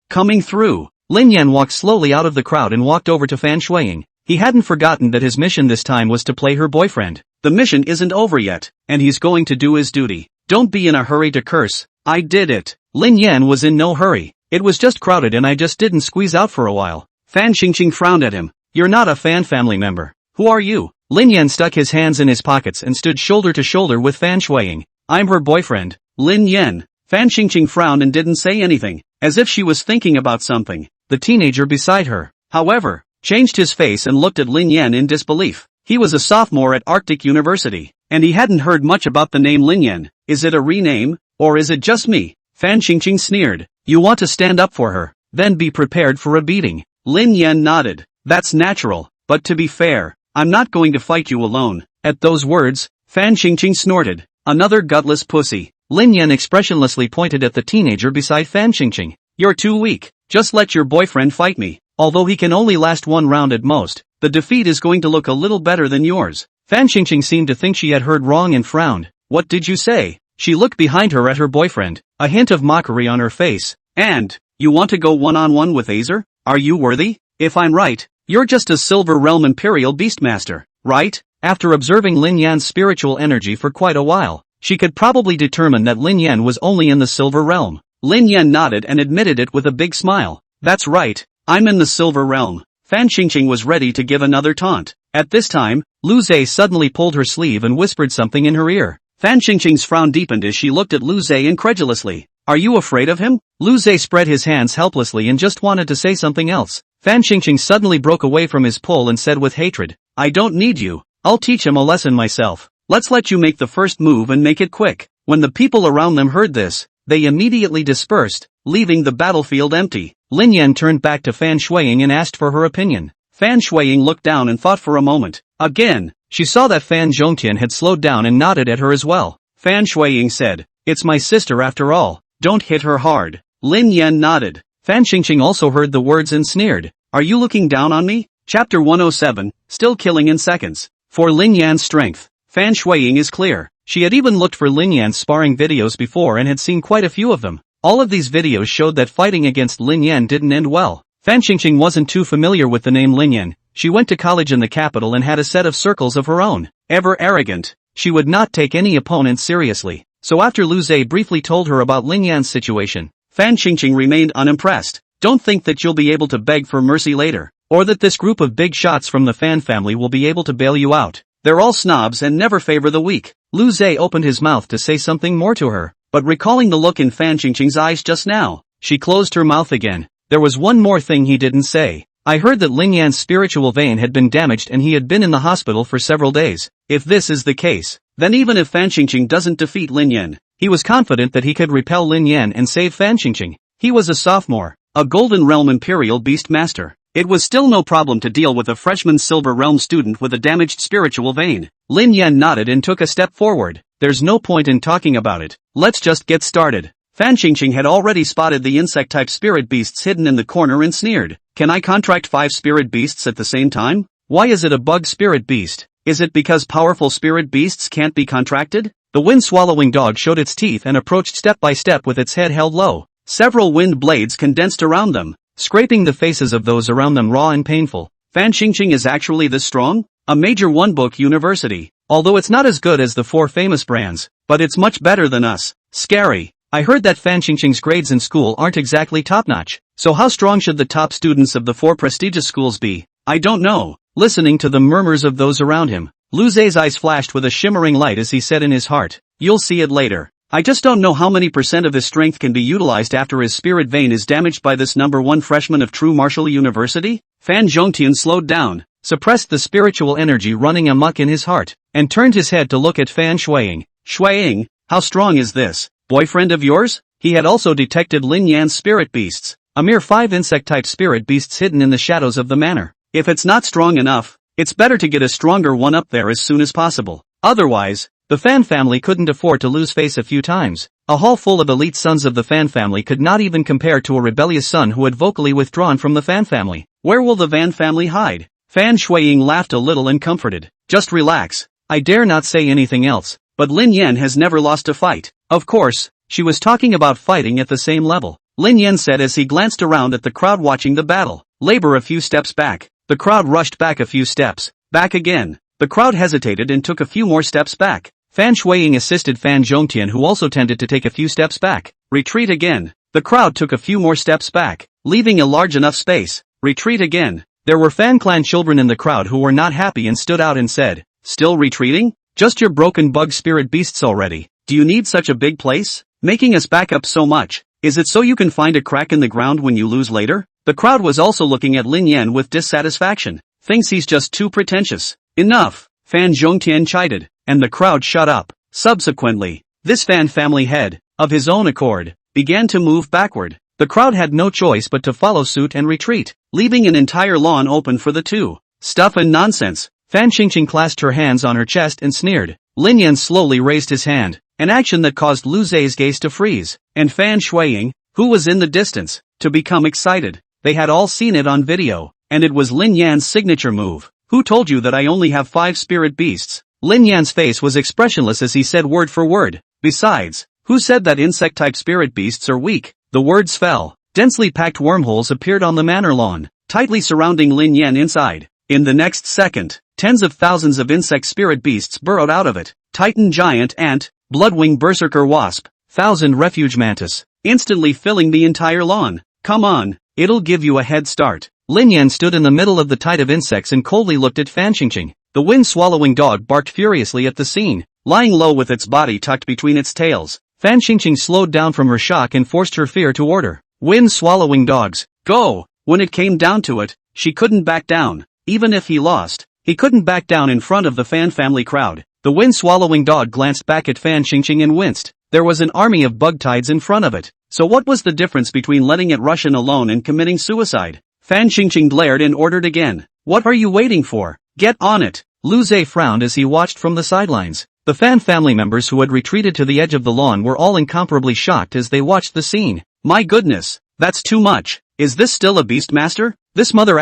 Lin Yan walked slowly out of the crowd and walked over to Fan Shuiying. He hadn't forgotten that his mission this time was to play her boyfriend. The mission isn't over yet, and he's going to do his duty. Don't be in a hurry to curse. I did it. Lin Yan was in no hurry. It was just crowded and I just didn't squeeze out for a while. Fan Qingqing frowned at him. You're not a Fan family member. Who are you? Lin Yan stuck his hands in his pockets and stood shoulder to shoulder with Fan Shuiying. I'm her boyfriend. Lin Yan. Fan Qingqing frowned and didn't say anything, as if she was thinking about something. The teenager beside her, however, changed his face and looked at Lin Yan in disbelief. He was a sophomore at Arctic University, and he hadn't heard much about the name Lin Yan. Is it a rename, or is it just me? Fan Qingqing sneered. You want to stand up for her, then be prepared for a beating. Lin Yan nodded. That's natural, but to be fair, I'm not going to fight you alone. At those words, Fan Qingqing snorted. Another gutless pussy. Lin Yan expressionlessly pointed at the teenager beside Fan Qingqing. You're too weak. Just let your boyfriend fight me. Although he can only last 1 round at most, the defeat is going to look a little better than yours. Fan Qingqing seemed to think she had heard wrong and frowned. What did you say? She looked behind her at her boyfriend, a hint of mockery on her face. And, you want to go one-on-one with Azer? Are you worthy? If I'm right, you're just a Silver Realm Imperial Beastmaster, right? After observing Lin Yan's spiritual energy for quite a while, she could probably determine that Lin Yan was only in the Silver Realm. Lin Yan nodded and admitted it with a big smile. That's right, I'm in the Silver Realm. Fan Qingqing was ready to give another taunt. At this time, Lu Zhe suddenly pulled her sleeve and whispered something in her ear. Fan Qingqing's frown deepened as she looked at Lu Zhe incredulously. Are you afraid of him? Lu Zhe spread his hands helplessly and just wanted to say something else. Fan Qingqing suddenly broke away from his pull and said with hatred, I don't need you. I'll teach him a lesson myself. Let's let you make the first move and make it quick. When the people around them heard this, they immediately dispersed, leaving the battlefield empty. Lin Yan turned back to Fan Shuiying and asked for her opinion. Fan Shuiying looked down and thought for a moment. Again, she saw that Fan Zhongtian had slowed down and nodded at her as well. Fan Shuiying said, it's my sister after all. Don't hit her hard. Lin Yan nodded. Fan Qingqing also heard the words and sneered. Are you looking down on me? Chapter 107, Still Killing in Seconds. For Lin Yan's strength, Fan Shuiying is clear. She had even looked for Lin Yan's sparring videos before and had seen quite a few of them. All of these videos showed that fighting against Lin Yan didn't end well. Fan Qingqing wasn't too familiar with the name Lin Yan. She went to college in the capital and had a set of circles of her own. Ever arrogant, she would not take any opponent seriously. So after Lu Zhe briefly told her about Lin Yan's situation, Fan Qingqing remained unimpressed. Don't think that you'll be able to beg for mercy later, or that this group of big shots from the Fan family will be able to bail you out. They're all snobs and never favor the weak. Lu Zhe opened his mouth to say something more to her, but recalling the look in Fan Qingqing's eyes just now, she closed her mouth again. There was one more thing he didn't say. I heard that Lin Yan's spiritual vein had been damaged and he had been in the hospital for several days. If this is the case, then even if Fan Qingqing doesn't defeat Lin Yan, he was confident that he could repel Lin Yan and save Fan Qingqing. He was a sophomore, a Golden Realm Imperial Beast Master. It was still no problem to deal with a freshman Silver Realm student with a damaged spiritual vein. Lin Yan nodded and took a step forward. There's no point in talking about it. Let's just get started. Fan Qingqing had already spotted the insect-type spirit beasts hidden in the corner and sneered. Can I contract 5 spirit beasts at the same time? Why is it a bug spirit beast? Is it because powerful spirit beasts can't be contracted? The wind-swallowing dog showed its teeth and approached step by step with its head held low. Several wind blades condensed around them, scraping the faces of those around them raw and painful. Fan Qingqing is actually this strong? A major one-book university. Although it's not as good as the 4 famous brands, but it's much better than us. Scary. I heard that Fan Qingqing's grades in school aren't exactly top-notch. So how strong should the top students of the 4 prestigious schools be? I don't know. Listening to the murmurs of those around him, Lu Zhe's eyes flashed with a shimmering light as he said in his heart, you'll see it later. I just don't know how many % of his strength can be utilized after his spirit vein is damaged by this number 1 freshman of True Martial University? Fan Zhongtian slowed down, suppressed the spiritual energy running amok in his heart, and turned his head to look at Fan Shuiying. Shuiying, how strong is this boyfriend of yours? He had also detected Lin Yan's spirit beasts, a mere 5 insect-type spirit beasts hidden in the shadows of the manor. If it's not strong enough, it's better to get a stronger one up there as soon as possible. Otherwise, the Fan family couldn't afford to lose face a few times. A hall full of elite sons of the Fan family could not even compare to a rebellious son who had vocally withdrawn from the Fan family. Where will the Van family hide? Fan Shuiying laughed a little and comforted. Just relax. I dare not say anything else, but Lin Yan has never lost a fight. Of course, she was talking about fighting at the same level. Lin Yan said as he glanced around at the crowd watching the battle. Labor a few steps back. The crowd rushed back a few steps. Back again. The crowd hesitated and took a few more steps back. Fan Shuiying assisted Fan Zhongtian, who also tended to take a few steps back. Retreat again. The crowd took a few more steps back, leaving a large enough space. Retreat again. There were Fan Clan children in the crowd who were not happy and stood out and said, still retreating? Just your broken bug spirit beasts already. Do you need such a big place? Making us back up so much. Is it so you can find a crack in the ground when you lose later? The crowd was also looking at Lin Yan with dissatisfaction. Thinks he's just too pretentious. Enough, Fan Zhongtian chided, and the crowd shut up. Subsequently, this Fan family head, of his own accord, began to move backward. The crowd had no choice but to follow suit and retreat, leaving an entire lawn open for the two. Stuff and nonsense. Fan Qingqing clasped her hands on her chest and sneered. Lin Yan slowly raised his hand, an action that caused Lu Zhe's gaze to freeze, and Fan Shuiying, who was in the distance, to become excited. They had all seen it on video, and it was Lin Yan's signature move. Who told you that I only have 5 spirit beasts? Lin Yan's face was expressionless as he said word for word. Besides, who said that insect-type spirit beasts are weak? The words fell. Densely packed wormholes appeared on the manor lawn, tightly surrounding Lin Yan inside. In the next second, tens of thousands of insect spirit beasts burrowed out of it. Titan giant ant, bloodwing berserker wasp, 1,000 refuge mantis, instantly filling the entire lawn. Come on, it'll give you a head start. Lin Yan stood in the middle of the tide of insects and coldly looked at Fan Qingqing. The wind-swallowing dog barked furiously at the scene, lying low with its body tucked between its tails. Fan Qingqing slowed down from her shock and forced her fear to order. Wind-swallowing dogs, go! When it came down to it, she couldn't back down. Even if he lost, he couldn't back down in front of the Fan family crowd. The wind-swallowing dog glanced back at Fan Qingqing and winced. There was an army of bug tides in front of it. So what was the difference between letting it rush in alone and committing suicide? Fan Qingqing glared and ordered again. What are you waiting for? Get on it. Lu Zhe frowned as he watched from the sidelines. The Fan family members who had retreated to the edge of the lawn were all incomparably shocked as they watched the scene. My goodness, that's too much. Is this still a Beastmaster? This mother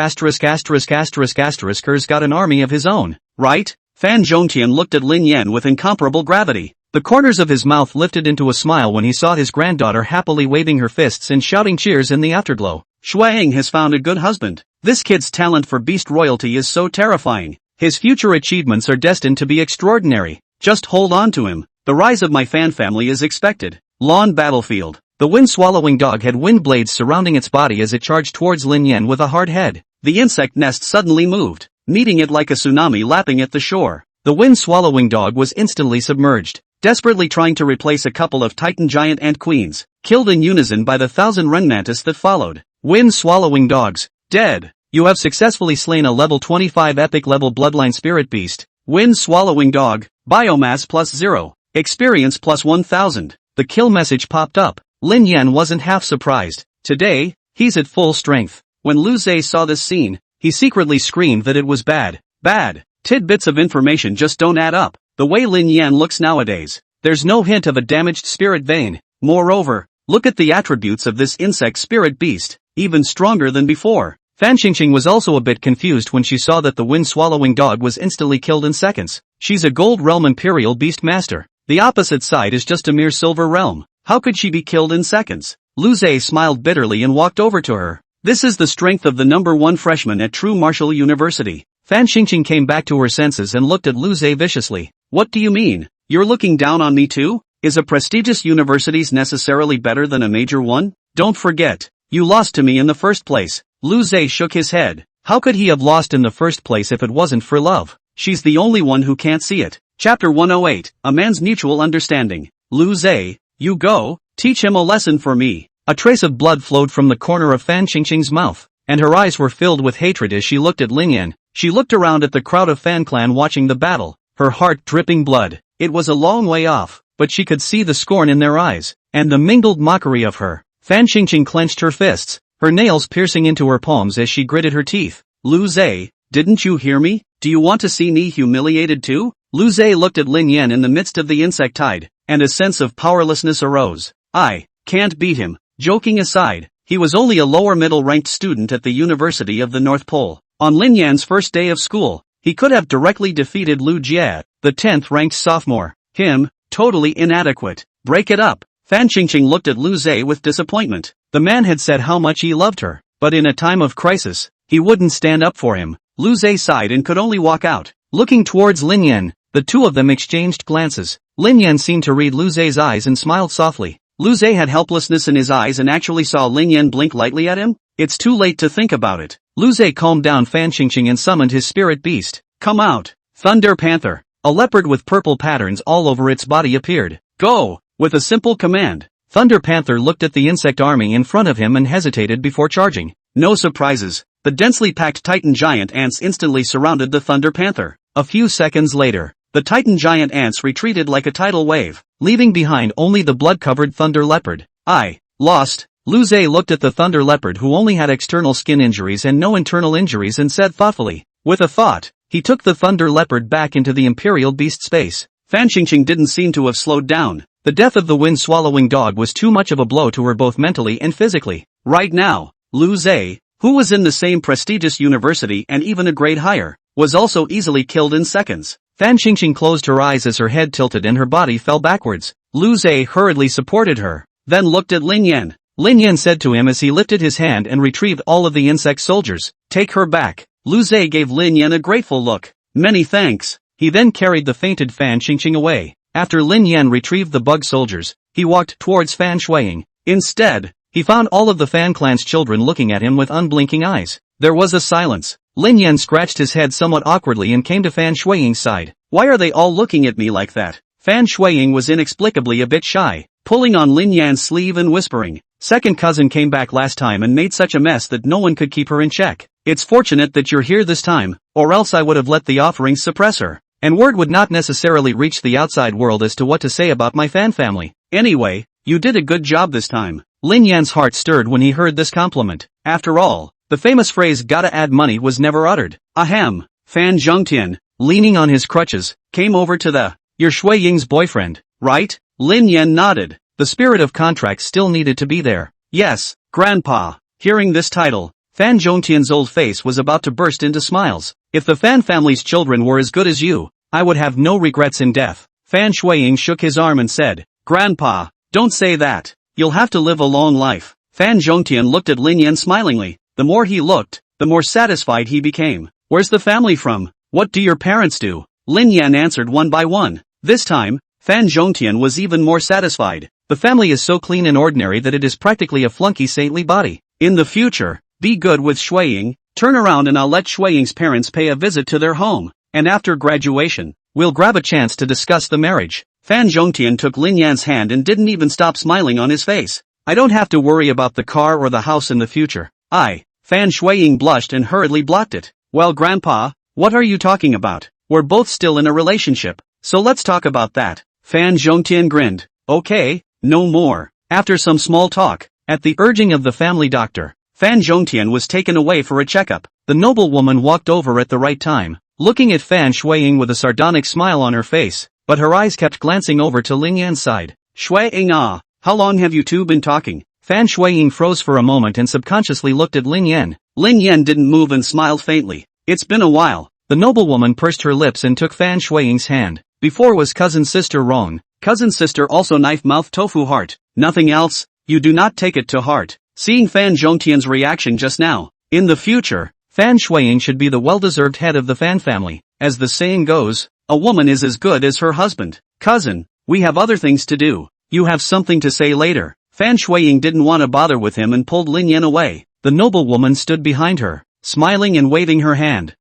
************************************************************************************************************************************************************************************************************************************************************************************************************************************************************************************Lin Yan with incomparable gravity. The corners of his mouth lifted into a smile when he saw his granddaughter happily waving her fists and shouting cheers in the afterglow. Shuang has found a good husband. This kid's talent for beast royalty is so terrifying. His future achievements are destined to be extraordinary. Just hold on to him. The rise of my Fan family is expected. Lawn battlefield. The wind-swallowing dog had wind blades surrounding its body as it charged towards Lin Yan with a hard head. The insect nest suddenly moved, meeting it like a tsunami lapping at the shore. The wind-swallowing dog was instantly submerged, desperately trying to replace a couple of Titan giant ant queens, killed in unison by the 1,000 Ren mantis that followed. Wind-swallowing dogs, dead. You have successfully slain a level 25 epic level bloodline spirit beast. Wind-swallowing dog, biomass +0, experience +1000. The kill message popped up. Lin Yan wasn't half surprised. Today, he's at full strength. When Lu Zhe saw this scene, he secretly screamed that it was bad. Bad. Tidbits of information just don't add up. The way Lin Yan looks nowadays, there's no hint of a damaged spirit vein. Moreover, look at the attributes of this insect spirit beast, even stronger than before. Fan Qingqing was also a bit confused when she saw that the wind-swallowing dog was instantly killed in seconds. She's a Gold Realm Imperial Beast Master. The opposite side is just a mere Silver Realm. How could she be killed in seconds? Lu Zhe smiled bitterly and walked over to her. This is the strength of the #1 freshman at True Martial University. Fan Qingqing came back to her senses and looked at Lu Zhe viciously. What do you mean? You're looking down on me too? Is a prestigious university necessarily better than a major one? Don't forget, you lost to me in the first place. Lu Zhe shook his head. How could he have lost in the first place if it wasn't for love? She's the only one who can't see it. Chapter 108, A Man's Mutual Understanding. Lu Zhe, you go, teach him a lesson for me. A trace of blood flowed from the corner of Fan Qingqing's mouth, and her eyes were filled with hatred as she looked at Lin Yan. She looked around at the crowd of Fan clan watching the battle, her heart dripping blood. It was a long way off, but she could see the scorn in their eyes, and the mingled mockery of her. Fan Qingqing clenched her fists, her nails piercing into her palms as she gritted her teeth. Lu Zhe, didn't you hear me? Do you want to see me humiliated too? Lu Zhe looked at Lin Yan in the midst of the insect tide, and a sense of powerlessness arose. I can't beat him. Joking aside, he was only a lower middle-ranked student at the University of the North Pole. On Lin Yan's first day of school, he could have directly defeated Lu Jie, the 10th-ranked sophomore. Him, totally inadequate. Break it up. Fan Qingqing looked at Lu Zhe with disappointment. The man had said how much he loved her, but in a time of crisis, he wouldn't stand up for him. Lu Zhe sighed and could only walk out. Looking towards Lin Yan, the two of them exchanged glances. Lin Yan seemed to read Lu Zhe's eyes and smiled softly. Lu Zhe had helplessness in his eyes and actually saw Lin Yan blink lightly at him? It's too late to think about it. Lu Zhe calmed down Fan Qingqing and summoned his spirit beast. Come out. Thunder Panther. A leopard with purple patterns all over its body appeared. Go! With a simple command. Thunder Panther looked at the insect army in front of him and hesitated before charging. No surprises. The densely packed Titan giant ants instantly surrounded the Thunder Panther. A few seconds later, the Titan giant ants retreated like a tidal wave, leaving behind only the blood-covered Thunder Leopard. I lost. Lu Zhe looked at the Thunder Leopard who only had external skin injuries and no internal injuries and said thoughtfully. With a thought, he took the Thunder Leopard back into the Imperial Beast space. Fan Qingqing didn't seem to have slowed down. The death of the wind-swallowing dog was too much of a blow to her both mentally and physically. Right now, Lu Zhe, who was in the same prestigious university and even a grade higher, was also easily killed in seconds. Fan Qingqing closed her eyes as her head tilted and her body fell backwards. Lu Zhe hurriedly supported her, then looked at Lin Yan. Lin Yan said to him as he lifted his hand and retrieved all of the insect soldiers, take her back. Lu Zhe gave Lin Yan a grateful look. Many thanks. He then carried the fainted Fan Qingqing away. After Lin Yan retrieved the bug soldiers, he walked towards Fan Shuang. Instead, he found all of the Fan clan's children looking at him with unblinking eyes. There was a silence. Lin Yan scratched his head somewhat awkwardly and came to Fan Shuang's side. Why are they all looking at me like that? Fan Shuang was inexplicably a bit shy, pulling on Lin Yan's sleeve and whispering, Second cousin came back last time and made such a mess that no one could keep her in check. It's fortunate that you're here this time, or else I would have let the offerings suppress her. And word would not necessarily reach the outside world as to what to say about my fan family. Anyway, you did a good job this time. Lin Yan's heart stirred when he heard this compliment. After all, the famous phrase gotta add money was never uttered. Ahem. Fan Zhongtian, leaning on his crutches, came over to the, "You're Shui Ying's boyfriend, right?" Lin Yan nodded. The spirit of contract still needed to be there. Yes, Grandpa. Hearing this title, Fan Zhongtian's old face was about to burst into smiles. If the Fan family's children were as good as you, I would have no regrets in death. Fan Shuiying shook his arm and said, "Grandpa, don't say that. You'll have to live a long life." Fan Zhongtian looked at Lin Yan smilingly. The more he looked, the more satisfied he became. "Where's the family from? What do your parents do?" Lin Yan answered one by one. This time, Fan Zhongtian was even more satisfied. The family is so clean and ordinary that it is practically a flunky saintly body. In the future, be good with Shuiying, turn around and I'll let Shuiying's parents pay a visit to their home, and after graduation, we'll grab a chance to discuss the marriage. Fan Zhongtian took Lin Yan's hand and didn't even stop smiling on his face. "I don't have to worry about the car or the house in the future." Fan Shuiying blushed and hurriedly blocked it. "Well, Grandpa, what are you talking about? We're both still in a relationship, so let's talk about that." Fan Zhongtian grinned. "Okay, no more." After some small talk, at the urging of the family doctor, Fan Zhongtian was taken away for a checkup. The noblewoman walked over at the right time, looking at Fan Shuiying with a sardonic smile on her face, but her eyes kept glancing over to Lin Yan's side. "Shuiying how long have you two been talking?" Fan Shuiying froze for a moment and subconsciously looked at Lin Yan. Lin Yan didn't move and smiled faintly. "It's been a while." The noblewoman pursed her lips and took Fan Shuiying's hand. "Before was cousin sister Ron. Cousin sister also knife mouth tofu heart. Nothing else, you do not take it to heart." Seeing Fan Zhongtian's reaction just now, in the future, Fan Shuiying should be the well-deserved head of the Fan family. As the saying goes, a woman is as good as her husband. "Cousin, we have other things to do. You have something to say later." Fan Shuiying didn't want to bother with him and pulled Lin Yan away. The noblewoman stood behind her, smiling and waving her hand.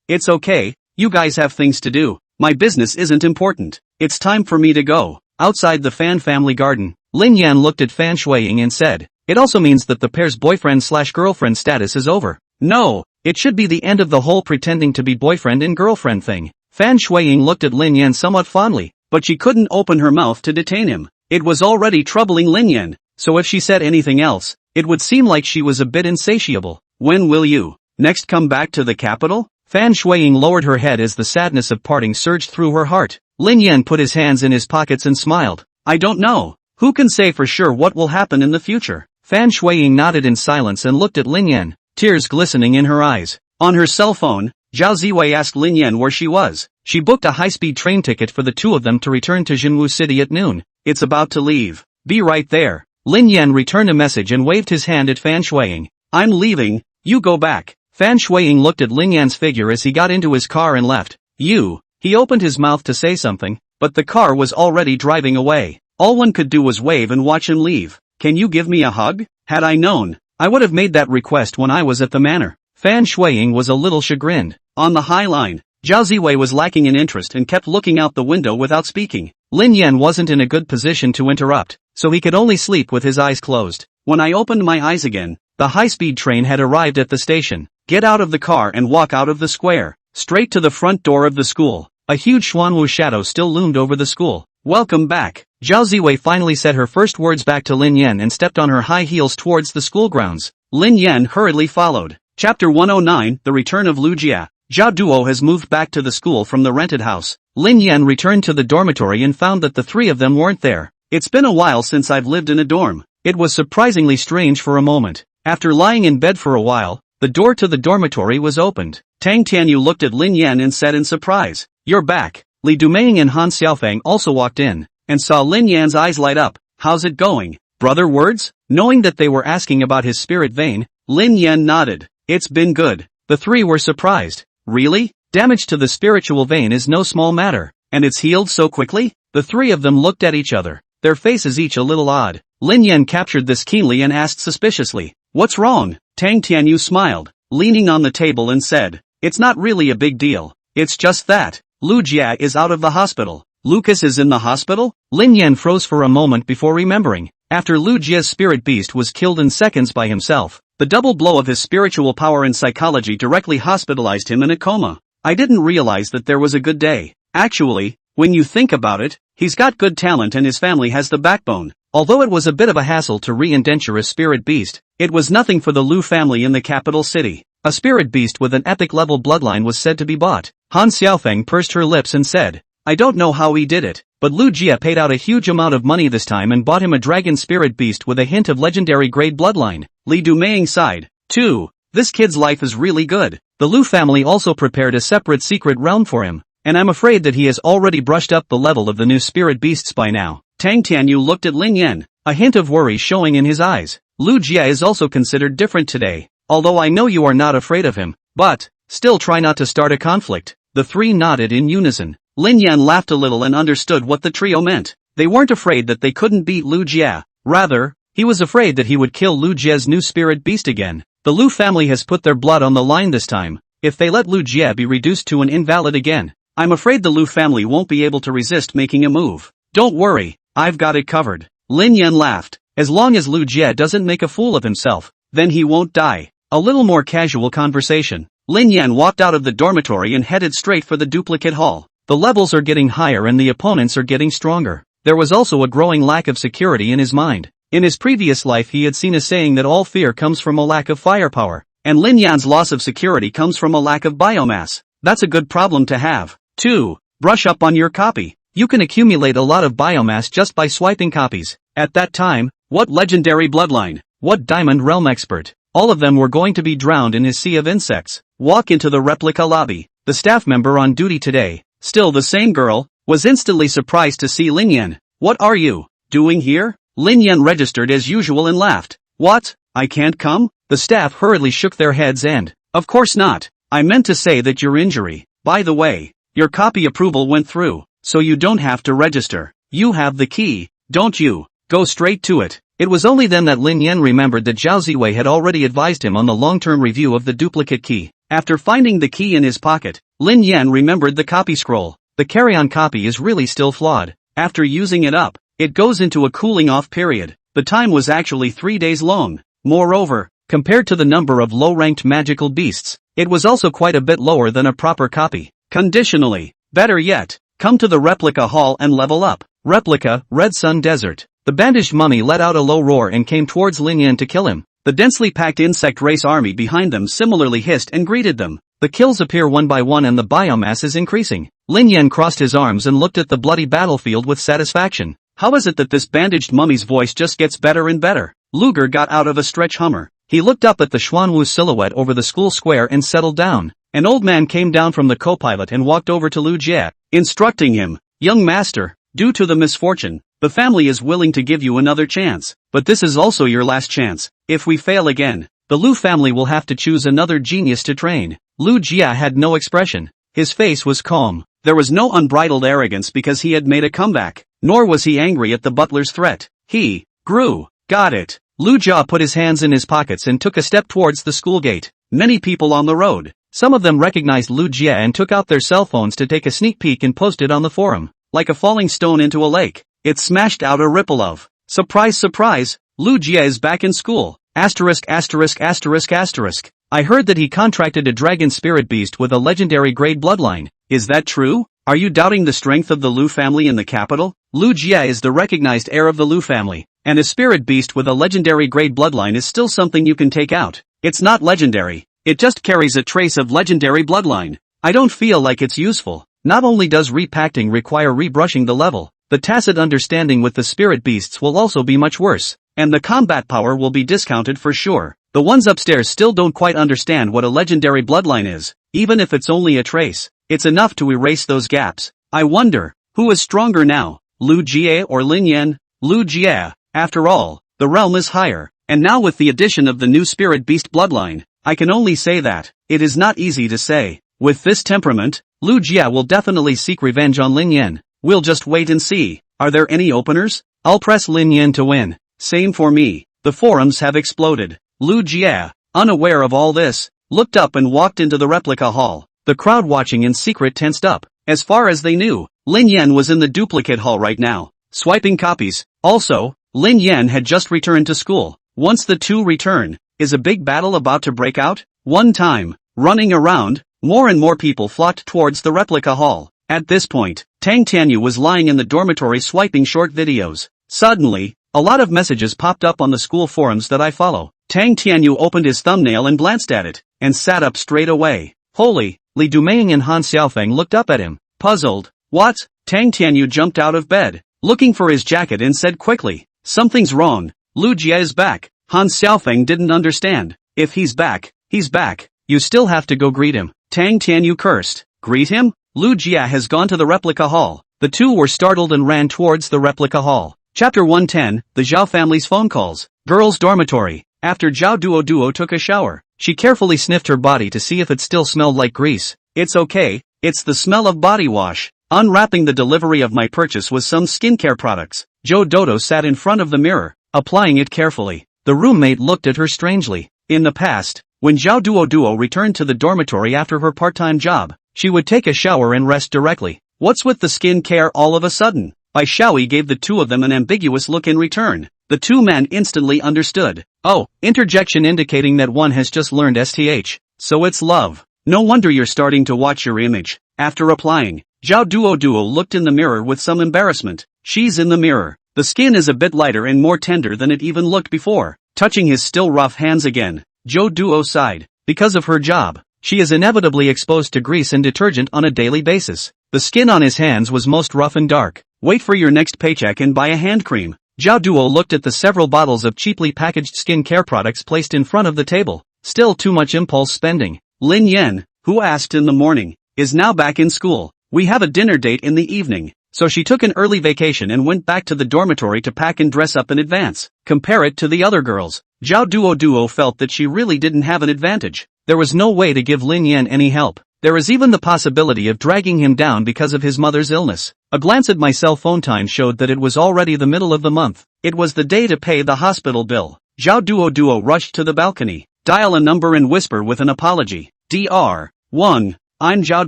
It's okay, you guys have things to do. My business isn't important. It's time for me to go." Outside the Fan family garden, Lin Yan looked at Fan Shuiying and said, "It also means that the pair's boyfriend/girlfriend status is over." "No, it should be the end of the whole pretending to be boyfriend and girlfriend thing." Fan Shuiying looked at Lin Yan somewhat fondly, but she couldn't open her mouth to detain him. It was already troubling Lin Yan, so if she said anything else, it would seem like she was a bit insatiable. "When will you next come back to the capital?" Fan Shuiying lowered her head as the sadness of parting surged through her heart. Lin Yan put his hands in his pockets and smiled. "I don't know. Who can say for sure what will happen in the future?" Fan Shuiying nodded in silence and looked at Lin Yan, tears glistening in her eyes. On her cell phone, Zhao Ziwei asked Lin Yan where she was. She booked a high-speed train ticket for the two of them to return to Jinwu City at noon. "It's about to leave. Be right there." Lin Yan returned a message and waved his hand at Fan Shuiying. "I'm leaving, you go back." Fan Shuiying looked at Lin Yan's figure as he got into his car and left. He opened his mouth to say something, but the car was already driving away. All one could do was wave and watch him leave. "Can you give me a hug?" Had I known, I would have made that request when I was at the manor. Fan Shuiying was a little chagrined. On the High Line, Zhao Ziwei was lacking in interest and kept looking out the window without speaking. Lin Yan wasn't in a good position to interrupt, so he could only sleep with his eyes closed. When I opened my eyes again, the high-speed train had arrived at the station. "Get out of the car and walk out of the square, straight to the front door of the school." A huge Xuanwu shadow still loomed over the school. "Welcome back." Zhao Ziwei finally said her first words back to Lin Yan and stepped on her high heels towards the school grounds. Lin Yan hurriedly followed. Chapter 109, The Return of Lu Jia. Zhao Duo has moved back to the school from the rented house. Lin Yan returned to the dormitory and found that the three of them weren't there. "It's been a while since I've lived in a dorm." It was surprisingly strange for a moment. After lying in bed for a while, the door to the dormitory was opened. Tang Tianyu looked at Lin Yan and said in surprise, "You're back." Li Dumeng and Han Xiaofeng also walked in, and saw Lin Yan's eyes light up. "How's it going, brother?" Words? Knowing that they were asking about his spirit vein, Lin Yan nodded. "It's been good." The three were surprised. "Really? Damage to the spiritual vein is no small matter, and it's healed so quickly?" The three of them looked at each other, their faces each a little odd. Lin Yan captured this keenly and asked suspiciously, "What's wrong?" Tang Tianyu smiled, leaning on the table and said, "It's not really a big deal. It's just that Lu Jia is out of the hospital." "Lucas is in the hospital?" Lin Yan froze for a moment before remembering. After Lu Jie's spirit beast was killed in seconds by himself, the double blow of his spiritual power and psychology directly hospitalized him in a coma. I didn't realize that there was a good day. Actually, when you think about it, he's got good talent and his family has the backbone. Although it was a bit of a hassle to re-indenture a spirit beast, it was nothing for the Lu family in the capital city. A spirit beast with an epic-level bloodline was said to be bought. Han Xiaofeng pursed her lips and said, I don't know how he did it, but Lu Jie paid out a huge amount of money this time and bought him a dragon spirit beast with a hint of legendary grade bloodline. Li Dumeng sighed. 2. This kid's life is really good. The Lu family also prepared a separate secret realm for him, and I'm afraid that he has already brushed up the level of the new spirit beasts by now. Tang Tianyu looked at Lin Yan, a hint of worry showing in his eyes. Lu Jie is also considered different today, although I know you are not afraid of him, but still try not to start a conflict. The three nodded in unison. Lin Yan laughed a little and understood what the trio meant. They weren't afraid that they couldn't beat Lu Jie. Rather, he was afraid that he would kill Lu Jie's new spirit beast again. The Lu family has put their blood on the line this time. If they let Lu Jie be reduced to an invalid again, I'm afraid the Lu family won't be able to resist making a move. Don't worry, I've got it covered. Lin Yan laughed. As long as Lu Jie doesn't make a fool of himself, then he won't die. A little more casual conversation. Lin Yan walked out of the dormitory and headed straight for the duplicate hall. The levels are getting higher and the opponents are getting stronger. There was also a growing lack of security in his mind. In his previous life he had seen a saying that all fear comes from a lack of firepower, and Lin Yan's loss of security comes from a lack of biomass. That's a good problem to have. 2. Brush up on your copy. You can accumulate a lot of biomass just by swiping copies. At that time, what legendary bloodline? What diamond realm expert? All of them were going to be drowned in his sea of insects. Walk into the replica lobby. The staff member on duty today, still the same girl, was instantly surprised to see Lin Yan. What are you doing here? Lin Yan registered as usual and laughed. What? I can't come? The staff hurriedly shook their heads and, of course not. I meant to say that your injury. By the way, your copy approval went through, so you don't have to register. You have the key, don't you? Go straight to it. It was only then that Lin Yan remembered that Zhao Ziwei had already advised him on the long-term review of the duplicate key. After finding the key in his pocket, Lin Yan remembered the copy scroll. The carry-on copy is really still flawed. After using it up, it goes into a cooling-off period. The time was actually 3 days long. Moreover, compared to the number of low-ranked magical beasts, it was also quite a bit lower than a proper copy. Conditionally, better yet, come to the replica hall and level up. Replica, Red Sun Desert. The bandaged mummy let out a low roar and came towards Lin Yan to kill him. The densely packed insect race army behind them similarly hissed and greeted them. The kills appear one by one and the biomass is increasing. Lin Yan crossed his arms and looked at the bloody battlefield with satisfaction. How is it that this bandaged mummy's voice just gets better and better? Luger got out of a stretch Hummer. He looked up at the Xuanwu silhouette over the school square and settled down. An old man came down from the co-pilot and walked over to Lu Jie, instructing him, Young master, due to the misfortune, the family is willing to give you another chance, but this is also your last chance. If we fail again, the Lu family will have to choose another genius to train. Lu Jie had no expression. His face was calm. There was no unbridled arrogance because he had made a comeback, nor was he angry at the butler's threat. He grew. Got it. Lu Jie put his hands in his pockets and took a step towards the school gate. Many people on the road. Some of them recognized Lu Jie and took out their cell phones to take a sneak peek and post it on the forum. Like a falling stone into a lake, it smashed out a ripple of, surprise surprise, Lu Jie is back in school. Asterisk asterisk asterisk asterisk. I heard that he contracted a dragon spirit beast with a legendary grade bloodline. Is that true? Are you doubting the strength of the Lu family in the capital? Lu Jie is the recognized heir of the Lu family, and a spirit beast with a legendary grade bloodline is still something you can take out. It's not legendary, it just carries a trace of legendary bloodline. I don't feel like it's useful. Not only does repacting require rebrushing the level, the tacit understanding with the spirit beasts will also be much worse, and the combat power will be discounted for sure. The ones upstairs still don't quite understand what a legendary bloodline is. Even if it's only a trace, it's enough to erase those gaps. I wonder, who is stronger now, Lu Jie or Lin Yan? Lu Jie. After all, the realm is higher, and now with the addition of the new spirit beast bloodline, I can only say that it is not easy to say. With this temperament, Lu Jie will definitely seek revenge on Lin Yan. We'll just wait and see. Are there any openers? I'll press Lin Yan to win. Same for me. The forums have exploded. Lu Jie, unaware of all this, looked up and walked into the replica hall. The crowd watching in secret tensed up. As far as they knew, Lin Yan was in the duplicate hall right now, swiping copies. Also, Lin Yan had just returned to school. Once the two return, is a big battle about to break out? One time, running around, more and more people flocked towards the replica hall. At this point, Tang Tianyu was lying in the dormitory swiping short videos. Suddenly, a lot of messages popped up on the school forums that I follow. Tang Tianyu opened his thumbnail and glanced at it, and sat up straight away. Holy! Li Dumeng and Han Xiaofeng looked up at him, puzzled. What? Tang Tianyu jumped out of bed, looking for his jacket and said quickly, something's wrong. Lu Jie is back. Han Xiaofeng didn't understand. If he's back, he's back. You still have to go greet him. Tang Tianyu cursed. Greet him? Lu Jie has gone to the replica hall. The two were startled and ran towards the replica hall. Chapter 110, The Zhao family's phone calls. Girls' dormitory. After Zhao Duo took a shower, she carefully sniffed her body to see if it still smelled like grease. It's okay, it's the smell of body wash. Unwrapping the delivery of my purchase was some skincare products. Zhou Dodo sat in front of the mirror, applying it carefully. The roommate looked at her strangely. In the past, when Zhao Duo returned to the dormitory after her part-time job, she would take a shower and rest directly. What's with the skin care all of a sudden? Bai Xiaoyi gave the two of them an ambiguous look in return. The two men instantly understood. Oh, interjection indicating that one has just learned STH. So it's love. No wonder you're starting to watch your image. After replying, Zhao Duo looked in the mirror with some embarrassment. She's in the mirror. The skin is a bit lighter and more tender than it even looked before. Touching his still rough hands again, Zhou Duo sighed. Because of her job, she is inevitably exposed to grease and detergent on a daily basis. The skin on his hands was most rough and dark. Wait for your next paycheck and buy a hand cream. Zhao Duo looked at the several bottles of cheaply packaged skin care products placed in front of the table. Still too much impulse spending. Lin Yan, who asked in the morning, is now back in school. We have a dinner date in the evening. So she took an early vacation and went back to the dormitory to pack and dress up in advance. Compare it to the other girls. Zhao Duo felt that she really didn't have an advantage. There was no way to give Lin Yan any help. There was even the possibility of dragging him down because of his mother's illness. A glance at my cell phone time showed that it was already the middle of the month. It was the day to pay the hospital bill. Zhao Duo rushed to the balcony. Dial a number and whisper with an apology. Dr. 1. I'm Zhao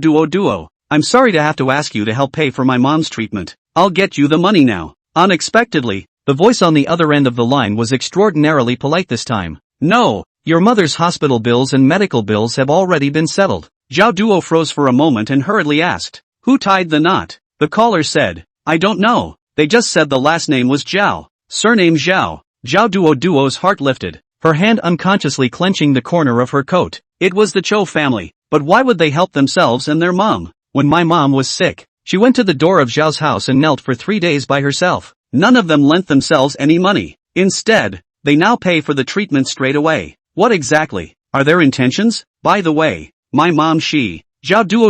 Duo. I'm sorry to have to ask you to help pay for my mom's treatment. I'll get you the money now. Unexpectedly, the voice on the other end of the line was extraordinarily polite this time. No, your mother's hospital bills and medical bills have already been settled. Zhao Duo froze for a moment and hurriedly asked, who tied the knot? The caller said, I don't know. They just said the last name was Zhao. Surname Zhao. Zhao Duo's heart lifted, her hand unconsciously clenching the corner of her coat. It was the Cho family, but why would they help themselves and their mom? When my mom was sick, she went to the door of Zhao's house and knelt for 3 days by herself. None of them lent themselves any money. Instead, they now pay for the treatment straight away. What exactly are their intentions? By the way, my mom Zhao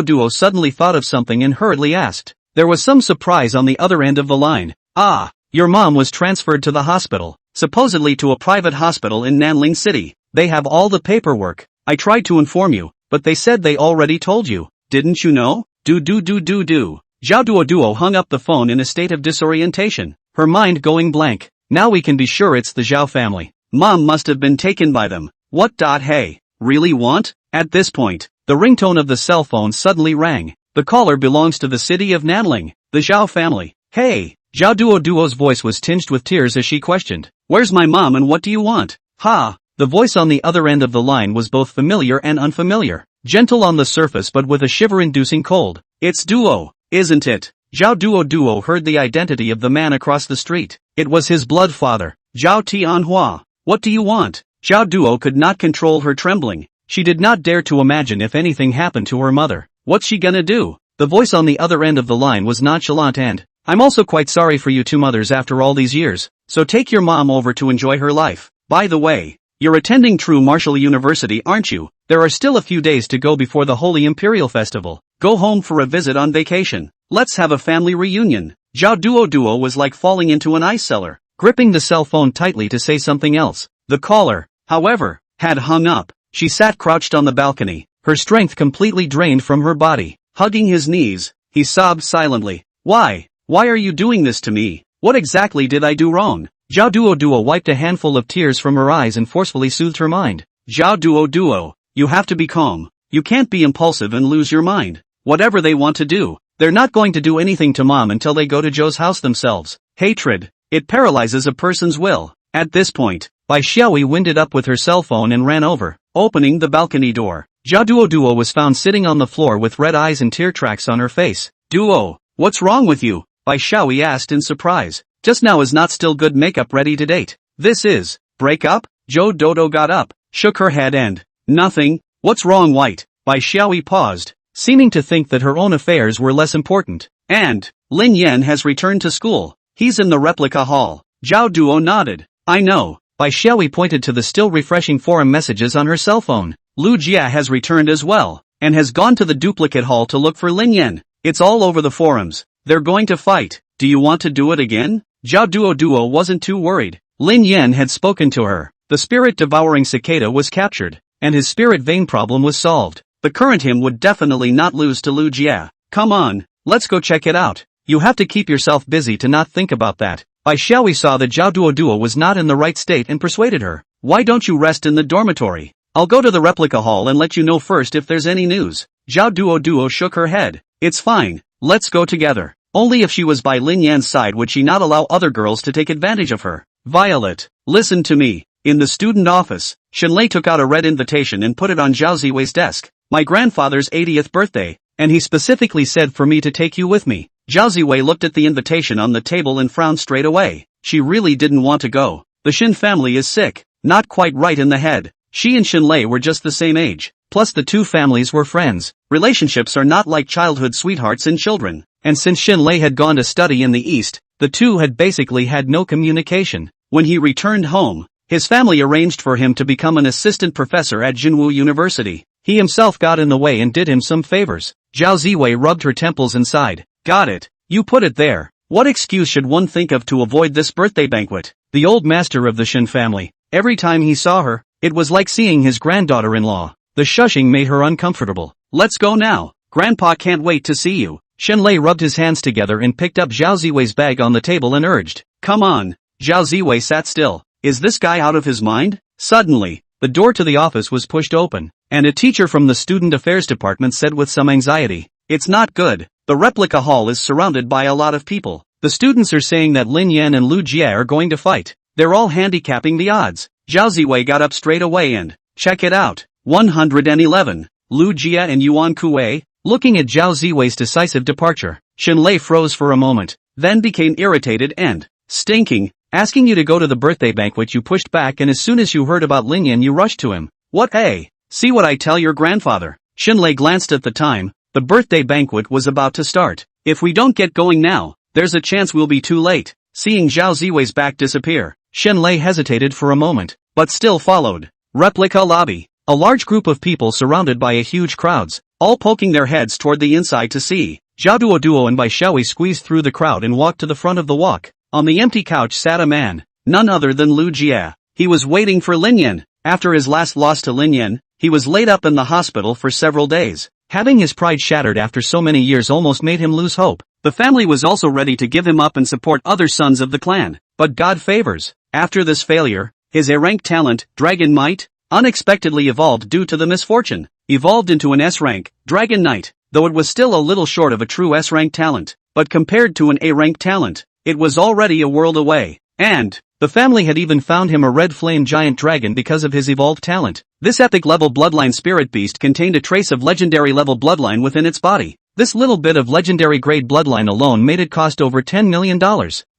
Duo suddenly thought of something and hurriedly asked. There was some surprise on the other end of the line. Ah, your mom was transferred to the hospital, supposedly to a private hospital in Nanling City. They have all the paperwork. I tried to inform you, but they said they already told you. Didn't you know? Zhao Duo hung up the phone in a state of disorientation, her mind going blank. Now we can be sure it's the Zhao family. Mom must have been taken by them. What? Hey, really want? At this point, the ringtone of the cell phone suddenly rang. The caller belongs to the city of Nanling, the Zhao family. Hey, Zhao Duo's voice was tinged with tears as she questioned. Where's my mom and what do you want? Ha! The voice on the other end of the line was both familiar and unfamiliar. Gentle on the surface but with a shiver-inducing cold. It's Duo, isn't it? Zhao Duo heard the identity of the man across the street. It was his blood father, Zhao Tianhua. What do you want? Zhao Duo could not control her trembling. She did not dare to imagine if anything happened to her mother. What's she gonna do? The voice on the other end of the line was nonchalant and, I'm also quite sorry for you two mothers after all these years, so take your mom over to enjoy her life. By the way, you're attending True Martial University, aren't you? There are still a few days to go before the Holy Imperial Festival. Go home for a visit on vacation. Let's have a family reunion. Zhao Duo was like falling into an ice cellar, gripping the cell phone tightly to say something else. The caller, however, had hung up. She sat crouched on the balcony, her strength completely drained from her body. Hugging his knees, he sobbed silently. Why? Why are you doing this to me? What exactly did I do wrong? Zhao Duo wiped a handful of tears from her eyes and forcefully soothed her mind. Zhao Duo, you have to be calm. You can't be impulsive and lose your mind. Whatever they want to do, they're not going to do anything to mom until they go to Zhou's house themselves. Hatred. It paralyzes a person's will. At this point, Bai Xiaoyi winded up with her cell phone and ran over, opening the balcony door. Zhao Duo was found sitting on the floor with red eyes and tear tracks on her face. Duo, what's wrong with you? Bai Xiaoyi asked in surprise. Just now is not still good makeup ready to date. This is, break up? Zhou Dodo got up, shook her head and, nothing, what's wrong White? Bai Xiaoyi paused, seeming to think that her own affairs were less important. And, Lin Yan has returned to school. He's in the replica hall. Zhao Duo nodded. I know. Bai Xiaoyi pointed to the still refreshing forum messages on her cell phone. Lu Jia has returned as well, and has gone to the duplicate hall to look for Lin Yan. It's all over the forums. They're going to fight. Do you want to do it again? Zhao Duo wasn't too worried. Lin Yan had spoken to her. The spirit-devouring cicada was captured, and his spirit vein problem was solved. The current him would definitely not lose to Lu Jia. Come on, let's go check it out. You have to keep yourself busy to not think about that. Bai Xiaoyi saw that Zhao Duo was not in the right state and persuaded her. Why don't you rest in the dormitory? I'll go to the replica hall and let you know first if there's any news. Zhao Duo shook her head. It's fine, let's go together. Only if she was by Lin Yan's side would she not allow other girls to take advantage of her. Violet, listen to me. In the student office, Shenlei took out a red invitation and put it on Zhao Ziwei's desk. My grandfather's 80th birthday, and he specifically said for me to take you with me. Zhao Ziwei looked at the invitation on the table and frowned straight away. She really didn't want to go. The Shin family is sick, not quite right in the head. She and Shenlei were just the same age, plus the two families were friends. Relationships are not like childhood sweethearts and children, and since Shenlei had gone to study in the East, the two had basically had no communication. When he returned home, his family arranged for him to become an assistant professor at Jinwu University. He himself got in the way and did him some favors. Zhao Ziwei rubbed her temples and sighed. Got it. You put it there. What excuse should one think of to avoid this birthday banquet? The old master of the Shin family. Every time he saw her, it was like seeing his granddaughter-in-law. The shushing made her uncomfortable. Let's go now. Grandpa can't wait to see you. Shenlei rubbed his hands together and picked up Zhao Ziwei's bag on the table and urged. Come on. Zhao Ziwei sat still. Is this guy out of his mind? Suddenly, the door to the office was pushed open, and a teacher from the student affairs department said with some anxiety, it's not good. The replica hall is surrounded by a lot of people. The students are saying that Lin Yan and Lu Jia are going to fight. They're all handicapping the odds. Zhao Ziwei got up straight away and, check it out. 111. Lu Jia and Yuan Kuei. Looking at Zhao Ziwei's decisive departure, Shenlei froze for a moment, then became irritated and, stinking, asking you to go to the birthday banquet you pushed back, and as soon as you heard about Lin Yan you rushed to him. What see what I tell your grandfather. Shenlei glanced at the time. The birthday banquet was about to start. If we don't get going now, there's a chance we'll be too late. Seeing Zhao Ziwei's back disappear, Shenlei hesitated for a moment, but still followed. Replica lobby. A large group of people surrounded by a huge crowds, all poking their heads toward the inside to see. Zhao Duo and Bai Xiaoyi squeezed through the crowd and walked to the front of the walk. On the empty couch sat a man, none other than Lu Jia. He was waiting for Lin Yan. After his last loss to Lin Yan, he was laid up in the hospital for several days. Having his pride shattered after so many years almost made him lose hope. The family was also ready to give him up and support other sons of the clan. But God favors. After this failure, his A-rank talent, Dragon Might, unexpectedly evolved due to the misfortune. Evolved into an S-rank, Dragon Knight, though it was still a little short of a true S-rank talent. But compared to an A-rank talent, it was already a world away. And, the family had even found him a red flame giant dragon because of his evolved talent. This epic level bloodline spirit beast contained a trace of legendary level bloodline within its body. This little bit of legendary grade bloodline alone made it cost over $10 million.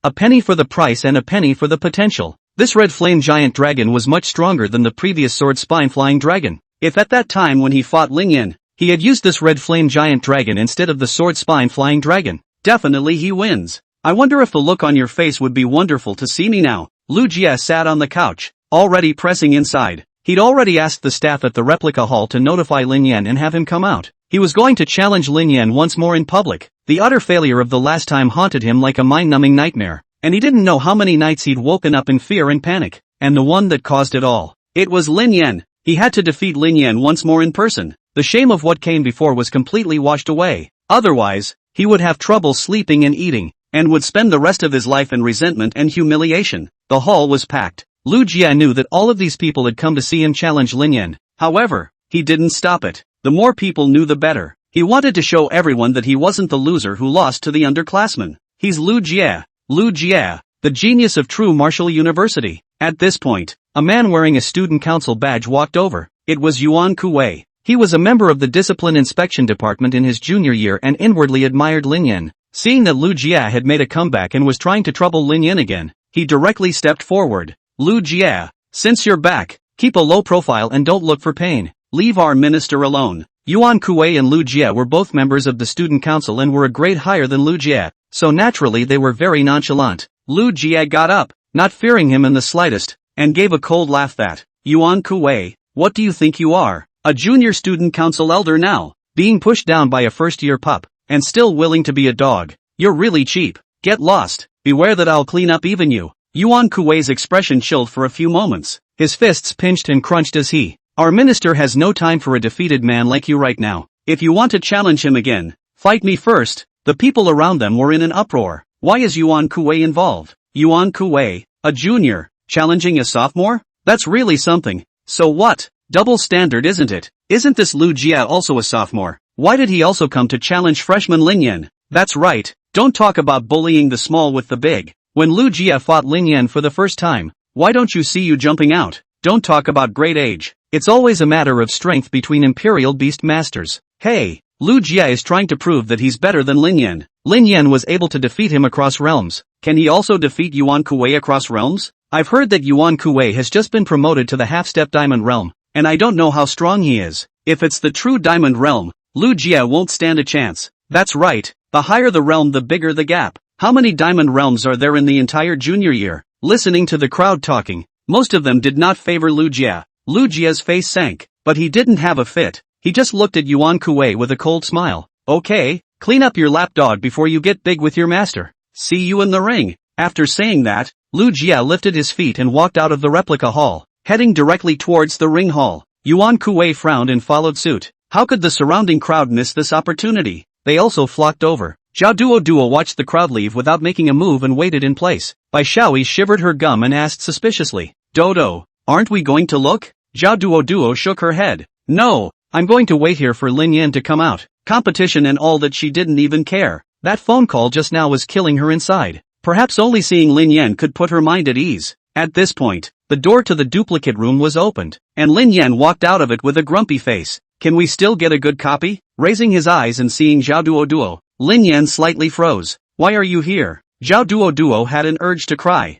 A penny for the price and a penny for the potential. This red flame giant dragon was much stronger than the previous sword spine flying dragon. If at that time when he fought Lin Yan, he had used this red flame giant dragon instead of the sword spine flying dragon, definitely he wins. I wonder if the look on your face would be wonderful to see me now. Lu Jia sat on the couch, already pressing inside. He'd already asked the staff at the replica hall to notify Lin Yan and have him come out. He was going to challenge Lin Yan once more in public. The utter failure of the last time haunted him like a mind-numbing nightmare, and he didn't know how many nights he'd woken up in fear and panic. And the one that caused it all, it was Lin Yan. He had to defeat Lin Yan once more in person. The shame of what came before was completely washed away. Otherwise, he would have trouble sleeping and eating, and would spend the rest of his life in resentment and humiliation. The hall was packed. Lu Jia knew that all of these people had come to see him challenge Lin Yan. However, he didn't stop it. The more people knew the better. He wanted to show everyone that he wasn't the loser who lost to the underclassmen. He's Lu Jia. Lu Jia. the genius of true martial university. At this point, a man wearing a student council badge walked over. It was Yuan Kuwei. He was a member of the discipline inspection department in his junior year and inwardly admired Lin Yan. Seeing that Lu Jia had made a comeback and was trying to trouble Lin Yan again, he directly stepped forward. Lu Jia, since you're back, keep a low profile and don't look for pain. Leave our minister alone. Yuan Kuwei and Lu Jia were both members of the student council and were a grade higher than Lu Jia, so naturally they were very nonchalant. Lu Jia got up, not fearing him in the slightest, and gave a cold laugh that, Yuan Kuwei, what do you think you are? A junior student council elder now, being pushed down by a first-year pup, and still willing to be a dog. You're really cheap. Get lost. Beware that I'll clean up even you. Yuan Kuwei's expression chilled for a few moments. His fists pinched and crunched as he, our minister has no time for a defeated man like you right now. If you want to challenge him again, fight me first. The people around them were in an uproar. Why is Yuan Kuwei involved? Yuan Kuwei, a junior, challenging a sophomore? That's really something. So what? Double standard, isn't it? Isn't this Lu Jia also a sophomore? Why did he also come to challenge freshman Lin Yan? That's right. Don't talk about bullying the small with the big. When Lu Jia fought Lin Yan for the first time, why don't you see you jumping out? Don't talk about great age. It's always a matter of strength between Imperial Beast Masters. Hey, Lu Jia is trying to prove that he's better than Lin Yan. Lin Yan was able to defeat him across realms. Can he also defeat Yuan Kuwei across realms? I've heard that Yuan Kuwei has just been promoted to the half-step diamond realm, and I don't know how strong he is. If it's the true diamond realm, Lu Jia won't stand a chance. That's right, the higher the realm the bigger the gap. How many diamond realms are there in the entire junior year? Listening to the crowd talking, most of them did not favor Lu Jia. Lu Jia's face sank, but he didn't have a fit. He just looked at Yuan Kuwei with a cold smile. Okay, clean up your lapdog before you get big with your master. See you in the ring. After saying that, Lu Jia lifted his feet and walked out of the replica hall, heading directly towards the ring hall. Yuan Kuwei frowned and followed suit. How could the surrounding crowd miss this opportunity? They also flocked over. Zhao Duo watched the crowd leave without making a move and waited in place. Bai Xiaoyi shivered her gum and asked suspiciously, Dodo, aren't we going to look? Zhao Duo shook her head. No, I'm going to wait here for Lin Yan to come out. Competition and all that, she didn't even care. That phone call just now was killing her inside. Perhaps only seeing Lin Yan could put her mind at ease. At this point, the door to the duplicate room was opened, and Lin Yan walked out of it with a grumpy face. Can we still get a good copy? Raising his eyes and seeing Zhao Duo, Lin Yan slightly froze. Why are you here? Zhao Duo had an urge to cry.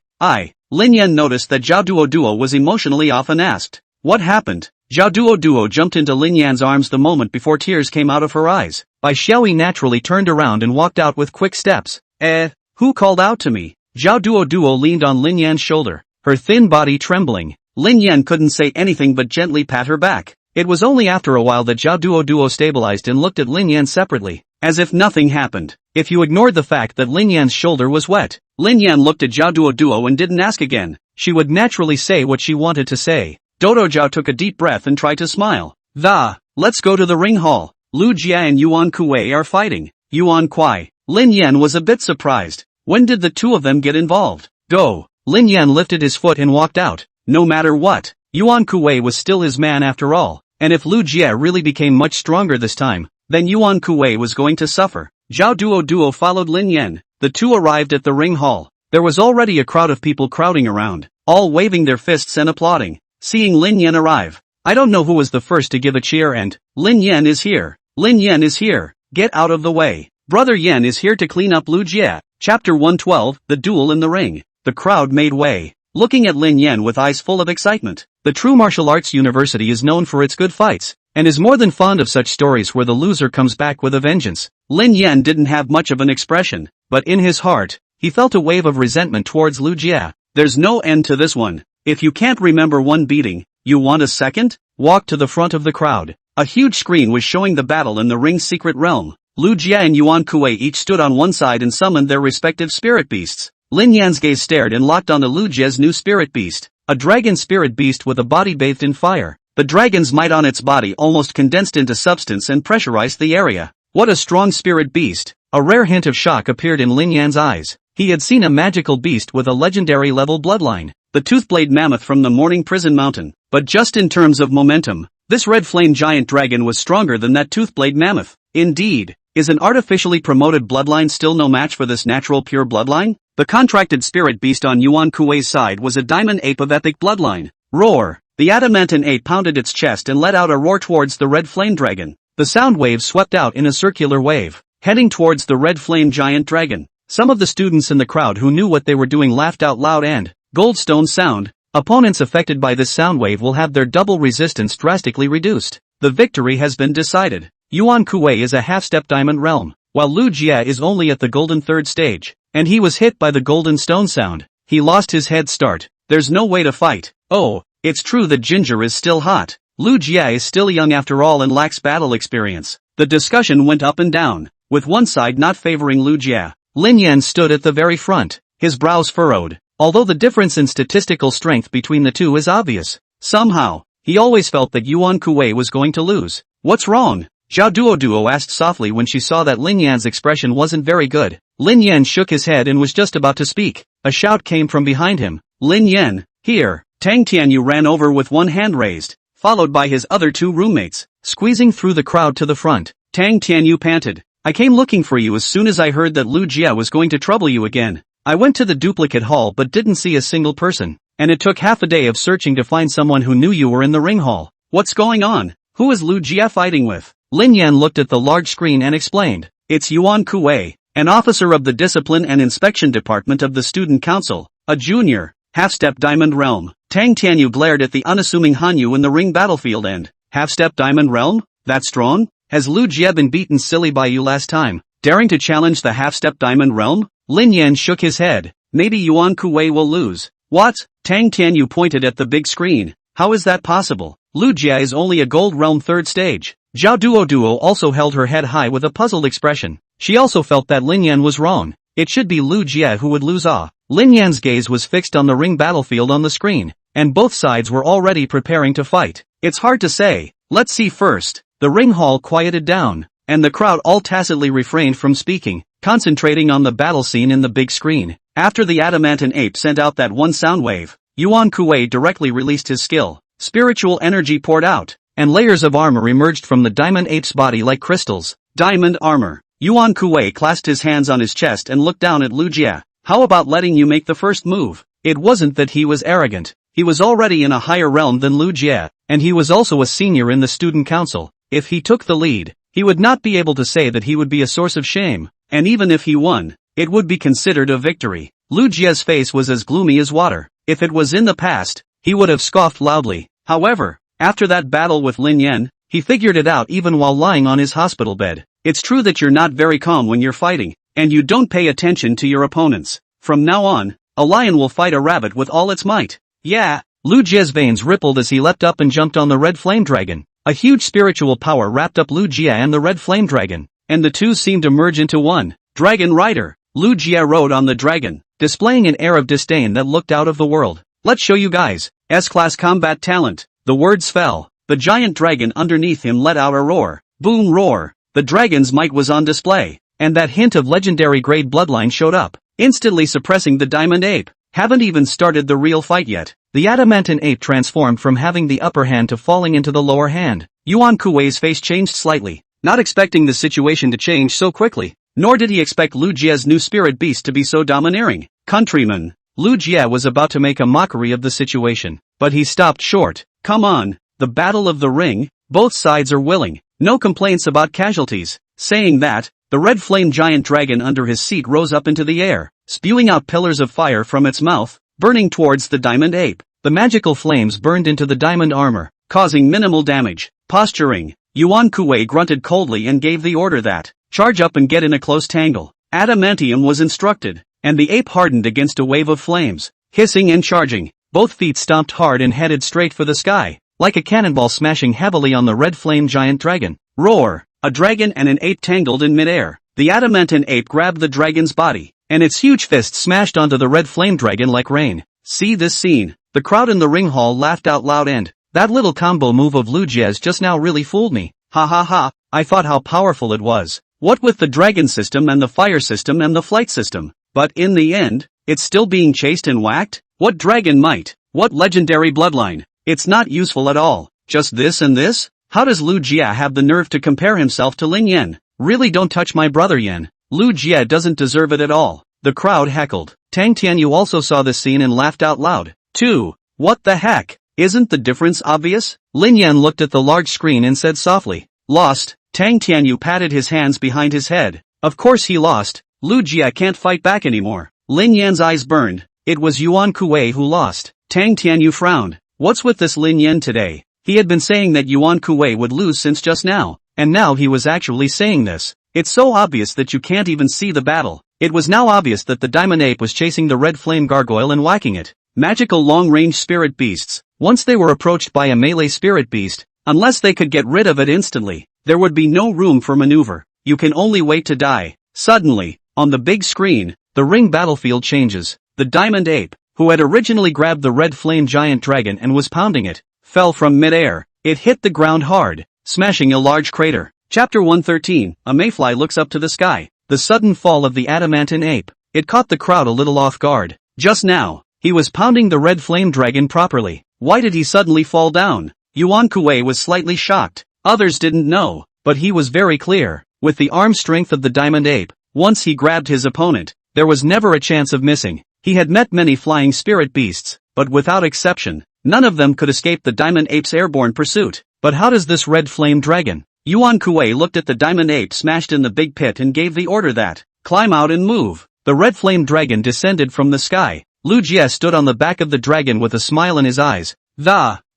Lin Yan noticed that Zhao Duo was emotionally off and asked, what happened? Zhao Duo jumped into Lin Yan's arms the moment before tears came out of her eyes. Bai Xiaoyi naturally turned around and walked out with quick steps. Who called out to me? Zhao Duo leaned on Lin Yan's shoulder, her thin body trembling. Lin Yan couldn't say anything but gently pat her back. It was only after a while that Zhao Duo stabilized and looked at Lin Yan separately, as if nothing happened. If you ignored the fact that Lin Yan's shoulder was wet, Lin Yan looked at Zhao Duo and didn't ask again. She would naturally say what she wanted to say. Dodo Zhao took a deep breath and tried to smile. Let's go to the ring hall. Lu Jia and Yuan Kuwei are fighting. Yuan Kuai. Lin Yan was a bit surprised. When did the two of them get involved? Go. Lin Yan lifted his foot and walked out. No matter what, Yuan Kuwei was still his man after all, and if Lu Jia really became much stronger this time, then Yuan Kuwei was going to suffer. Zhao Duo followed Lin Yan. The two arrived at the ring hall. There was already a crowd of people crowding around, all waving their fists and applauding. Seeing Lin Yan arrive, I don't know who was the first to give a cheer and, Lin Yan is here. Lin Yan is here. Get out of the way. Brother Yan is here to clean up Lu Jia. Chapter 112, The Duel in the Ring. The crowd made way, looking at Lin Yan with eyes full of excitement. The true martial arts university is known for its good fights, and is more than fond of such stories where the loser comes back with a vengeance. Lin Yan didn't have much of an expression, but in his heart, he felt a wave of resentment towards Lu Jia. There's no end to this one. If you can't remember one beating, you want a second? Walk to the front of the crowd. A huge screen was showing the battle in the ring's secret realm. Lu Jia and Yuan Kuwei each stood on one side and summoned their respective spirit beasts. Lin Yan's gaze stared and locked onto Lu Jia's new spirit beast, a dragon spirit beast with a body bathed in fire. The dragon's might on its body almost condensed into substance and pressurized the area. What a strong spirit beast! A rare hint of shock appeared in Lin Yan's eyes. He had seen a magical beast with a legendary level bloodline, the Toothblade Mammoth from the Morning Prison Mountain. But just in terms of momentum, this red flame giant dragon was stronger than that Toothblade Mammoth. Indeed, is an artificially promoted bloodline still no match for this natural pure bloodline? The contracted spirit beast on Yuan Kuei's side was a diamond ape of epic bloodline. Roar! The adamantine ape pounded its chest and let out a roar towards the red flame dragon. The sound wave swept out in a circular wave, heading towards the red flame giant dragon. Some of the students in the crowd who knew what they were doing laughed out loud and, Goldstone sound. Opponents affected by this sound wave will have their double resistance drastically reduced. The victory has been decided. Yuan Kuei is a half-step diamond realm, while Lu Jie is only at the golden third stage, and he was hit by the golden stone sound. He lost his head start. There's no way to fight. Oh, it's true that Ginger is still hot. Lu Jie is still young after all and lacks battle experience. The discussion went up and down, with one side not favoring Lu Jie. Lin Yan stood at the very front, his brows furrowed. Although the difference in statistical strength between the two is obvious, somehow, he always felt that Yuan Kuei was going to lose. What's wrong? Zhao Duoduo asked softly when she saw that Lin Yan's expression wasn't very good. Lin Yan shook his head and was just about to speak. A shout came from behind him. Lin Yan, here. Tang Tianyu ran over with one hand raised, followed by his other two roommates, squeezing through the crowd to the front. Tang Tianyu panted. I came looking for you as soon as I heard that Lu Jie was going to trouble you again. I went to the duplicate hall but didn't see a single person, and it took half a day of searching to find someone who knew you were in the ring hall. What's going on? Who is Lu Jie fighting with? Lin Yan looked at the large screen and explained. It's Yuan Kuei, an officer of the Discipline and Inspection Department of the Student Council, a junior, half-step diamond realm. Tang Tianyu glared at the unassuming Hanyu in the ring battlefield and, half-step diamond realm? That strong? Has Lu Jie been beaten silly by you last time, daring to challenge the half-step diamond realm? Lin Yan shook his head. Maybe Yuan Kuei will lose. What? Tang Tianyu pointed at the big screen. How is that possible? Lu Jie is only a gold realm third stage. Zhao Duoduo also held her head high with a puzzled expression. She also felt that Lin Yan was wrong. It should be Lu Jie who would lose. Lin Yan's gaze was fixed on the ring battlefield on the screen, and both sides were already preparing to fight. It's hard to say. Let's see first. The ring hall quieted down, and the crowd all tacitly refrained from speaking, concentrating on the battle scene in the big screen. After the adamantine ape sent out that one sound wave, Yuan Kuei directly released his skill. Spiritual energy poured out, and layers of armor emerged from the diamond ape's body like crystals. Diamond armor. Yuan Kuei clasped his hands on his chest and looked down at Lu Jie. How about letting you make the first move? It wasn't that he was arrogant. He was already in a higher realm than Lu Jie, and he was also a senior in the student council. If he took the lead, he would not be able to say that he would be a source of shame, and even if he won, it would be considered a victory. Lu Jie's face was as gloomy as water. If it was in the past, he would have scoffed loudly. However, after that battle with Lin Yan, he figured it out even while lying on his hospital bed. It's true that you're not very calm when you're fighting, and you don't pay attention to your opponents. From now on, a lion will fight a rabbit with all its might. Yeah. Lu Jie's veins rippled as he leapt up and jumped on the red flame dragon. A huge spiritual power wrapped up Lu Jie and the red flame dragon, and the two seemed to merge into one. Dragon Rider. Lu Jie rode on the dragon, displaying an air of disdain that looked out of the world. Let's show you guys. S-class combat talent. The words fell. The giant dragon underneath him let out a roar. Boom roar. The dragon's might was on display, and that hint of legendary grade bloodline showed up, instantly suppressing the diamond ape. Haven't even started the real fight yet. The adamantine ape transformed from having the upper hand to falling into the lower hand. Yuan Kuei's face changed slightly, not expecting the situation to change so quickly, nor did he expect Lu Jie's new spirit beast to be so domineering. Countryman. Lu Jie was about to make a mockery of the situation, but he stopped short. Come on, the battle of the ring, both sides are willing, no complaints about casualties. Saying that, the red flame giant dragon under his seat rose up into the air, spewing out pillars of fire from its mouth, burning towards the diamond ape. The magical flames burned into the diamond armor, causing minimal damage. Posturing. Yuan Kuei grunted coldly and gave the order that, charge up and get in a close tangle. Adamantium was instructed, and the ape hardened against a wave of flames, hissing and charging. Both feet stomped hard and headed straight for the sky, like a cannonball smashing heavily on the red flame giant dragon. Roar! A dragon and an ape tangled in midair. The adamantine ape grabbed the dragon's body, and its huge fist smashed onto the red flame dragon like rain. See this scene. The crowd in the ring hall laughed out loud and, that little combo move of Lu Jie's just now really fooled me. Ha ha ha, I thought how powerful it was. What with the dragon system and the fire system and the flight system. But in the end, it's still being chased and whacked? What dragon might? What legendary bloodline? It's not useful at all. Just this and this? How does Lu Jie have the nerve to compare himself to Lin Yan? Really don't touch my brother Yan. Lu Jie doesn't deserve it at all. the crowd heckled. Tang Tianyu also saw this scene and laughed out loud. 2. What the heck? Isn't the difference obvious? Lin Yan looked at the large screen and said softly. Lost. Tang Tianyu patted his hands behind his head. Of course he lost. Lu Jia can't fight back anymore. Lin Yan's eyes burned. It was Yuan Kuei who lost. Tang Tianyu frowned. What's with this Lin Yan today? He had been saying that Yuan Kuei would lose since just now, and now he was actually saying this. It's so obvious that you can't even see the battle. It was now obvious that the diamond ape was chasing the red flame gargoyle and whacking it. Magical long-range spirit beasts. Once they were approached by a melee spirit beast, unless they could get rid of it instantly, there would be no room for maneuver. You can only wait to die. Suddenly, on the big screen, the ring battlefield changes. The diamond ape, who had originally grabbed the red flame giant dragon and was pounding it, fell from mid-air. It hit the ground hard, smashing a large crater. Chapter 113, a mayfly looks up to the sky. The sudden fall of the adamantine ape. It caught the crowd a little off guard. Just now, he was pounding the red flame dragon properly. Why did he suddenly fall down? Yuan Kuei was slightly shocked. Others didn't know, but he was very clear. With the arm strength of the diamond ape, once he grabbed his opponent, there was never a chance of missing. He had met many flying spirit beasts, but without exception, none of them could escape the diamond ape's airborne pursuit. But how does this red flame dragon? Yuan Kuei looked at the diamond ape smashed in the big pit and gave the order that, climb out and move. The red flame dragon descended from the sky. Lu Jie stood on the back of the dragon with a smile in his eyes.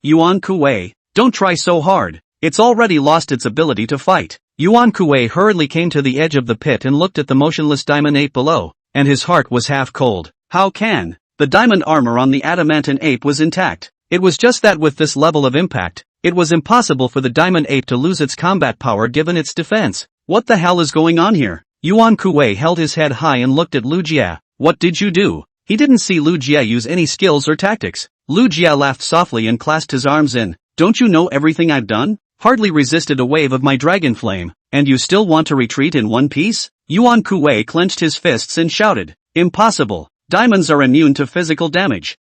Yuan Kuei, don't try so hard. It's already lost its ability to fight. Yuan Kuei hurriedly came to the edge of the pit and looked at the motionless diamond ape below, and his heart was half cold. How can? The diamond armor on the adamantine ape was intact. It was just that with this level of impact, it was impossible for the diamond ape to lose its combat power given its defense. What the hell is going on here? Yuan Kuei held his head high and looked at Lu Jie. What did you do? He didn't see Lu Jie use any skills or tactics. Lu Jie laughed softly and clasped his arms in. Don't you know everything I've done? Hardly resisted a wave of my dragon flame, and you still want to retreat in one piece? Yuan Kuei clenched his fists and shouted. Impossible. Diamonds are immune to physical damage.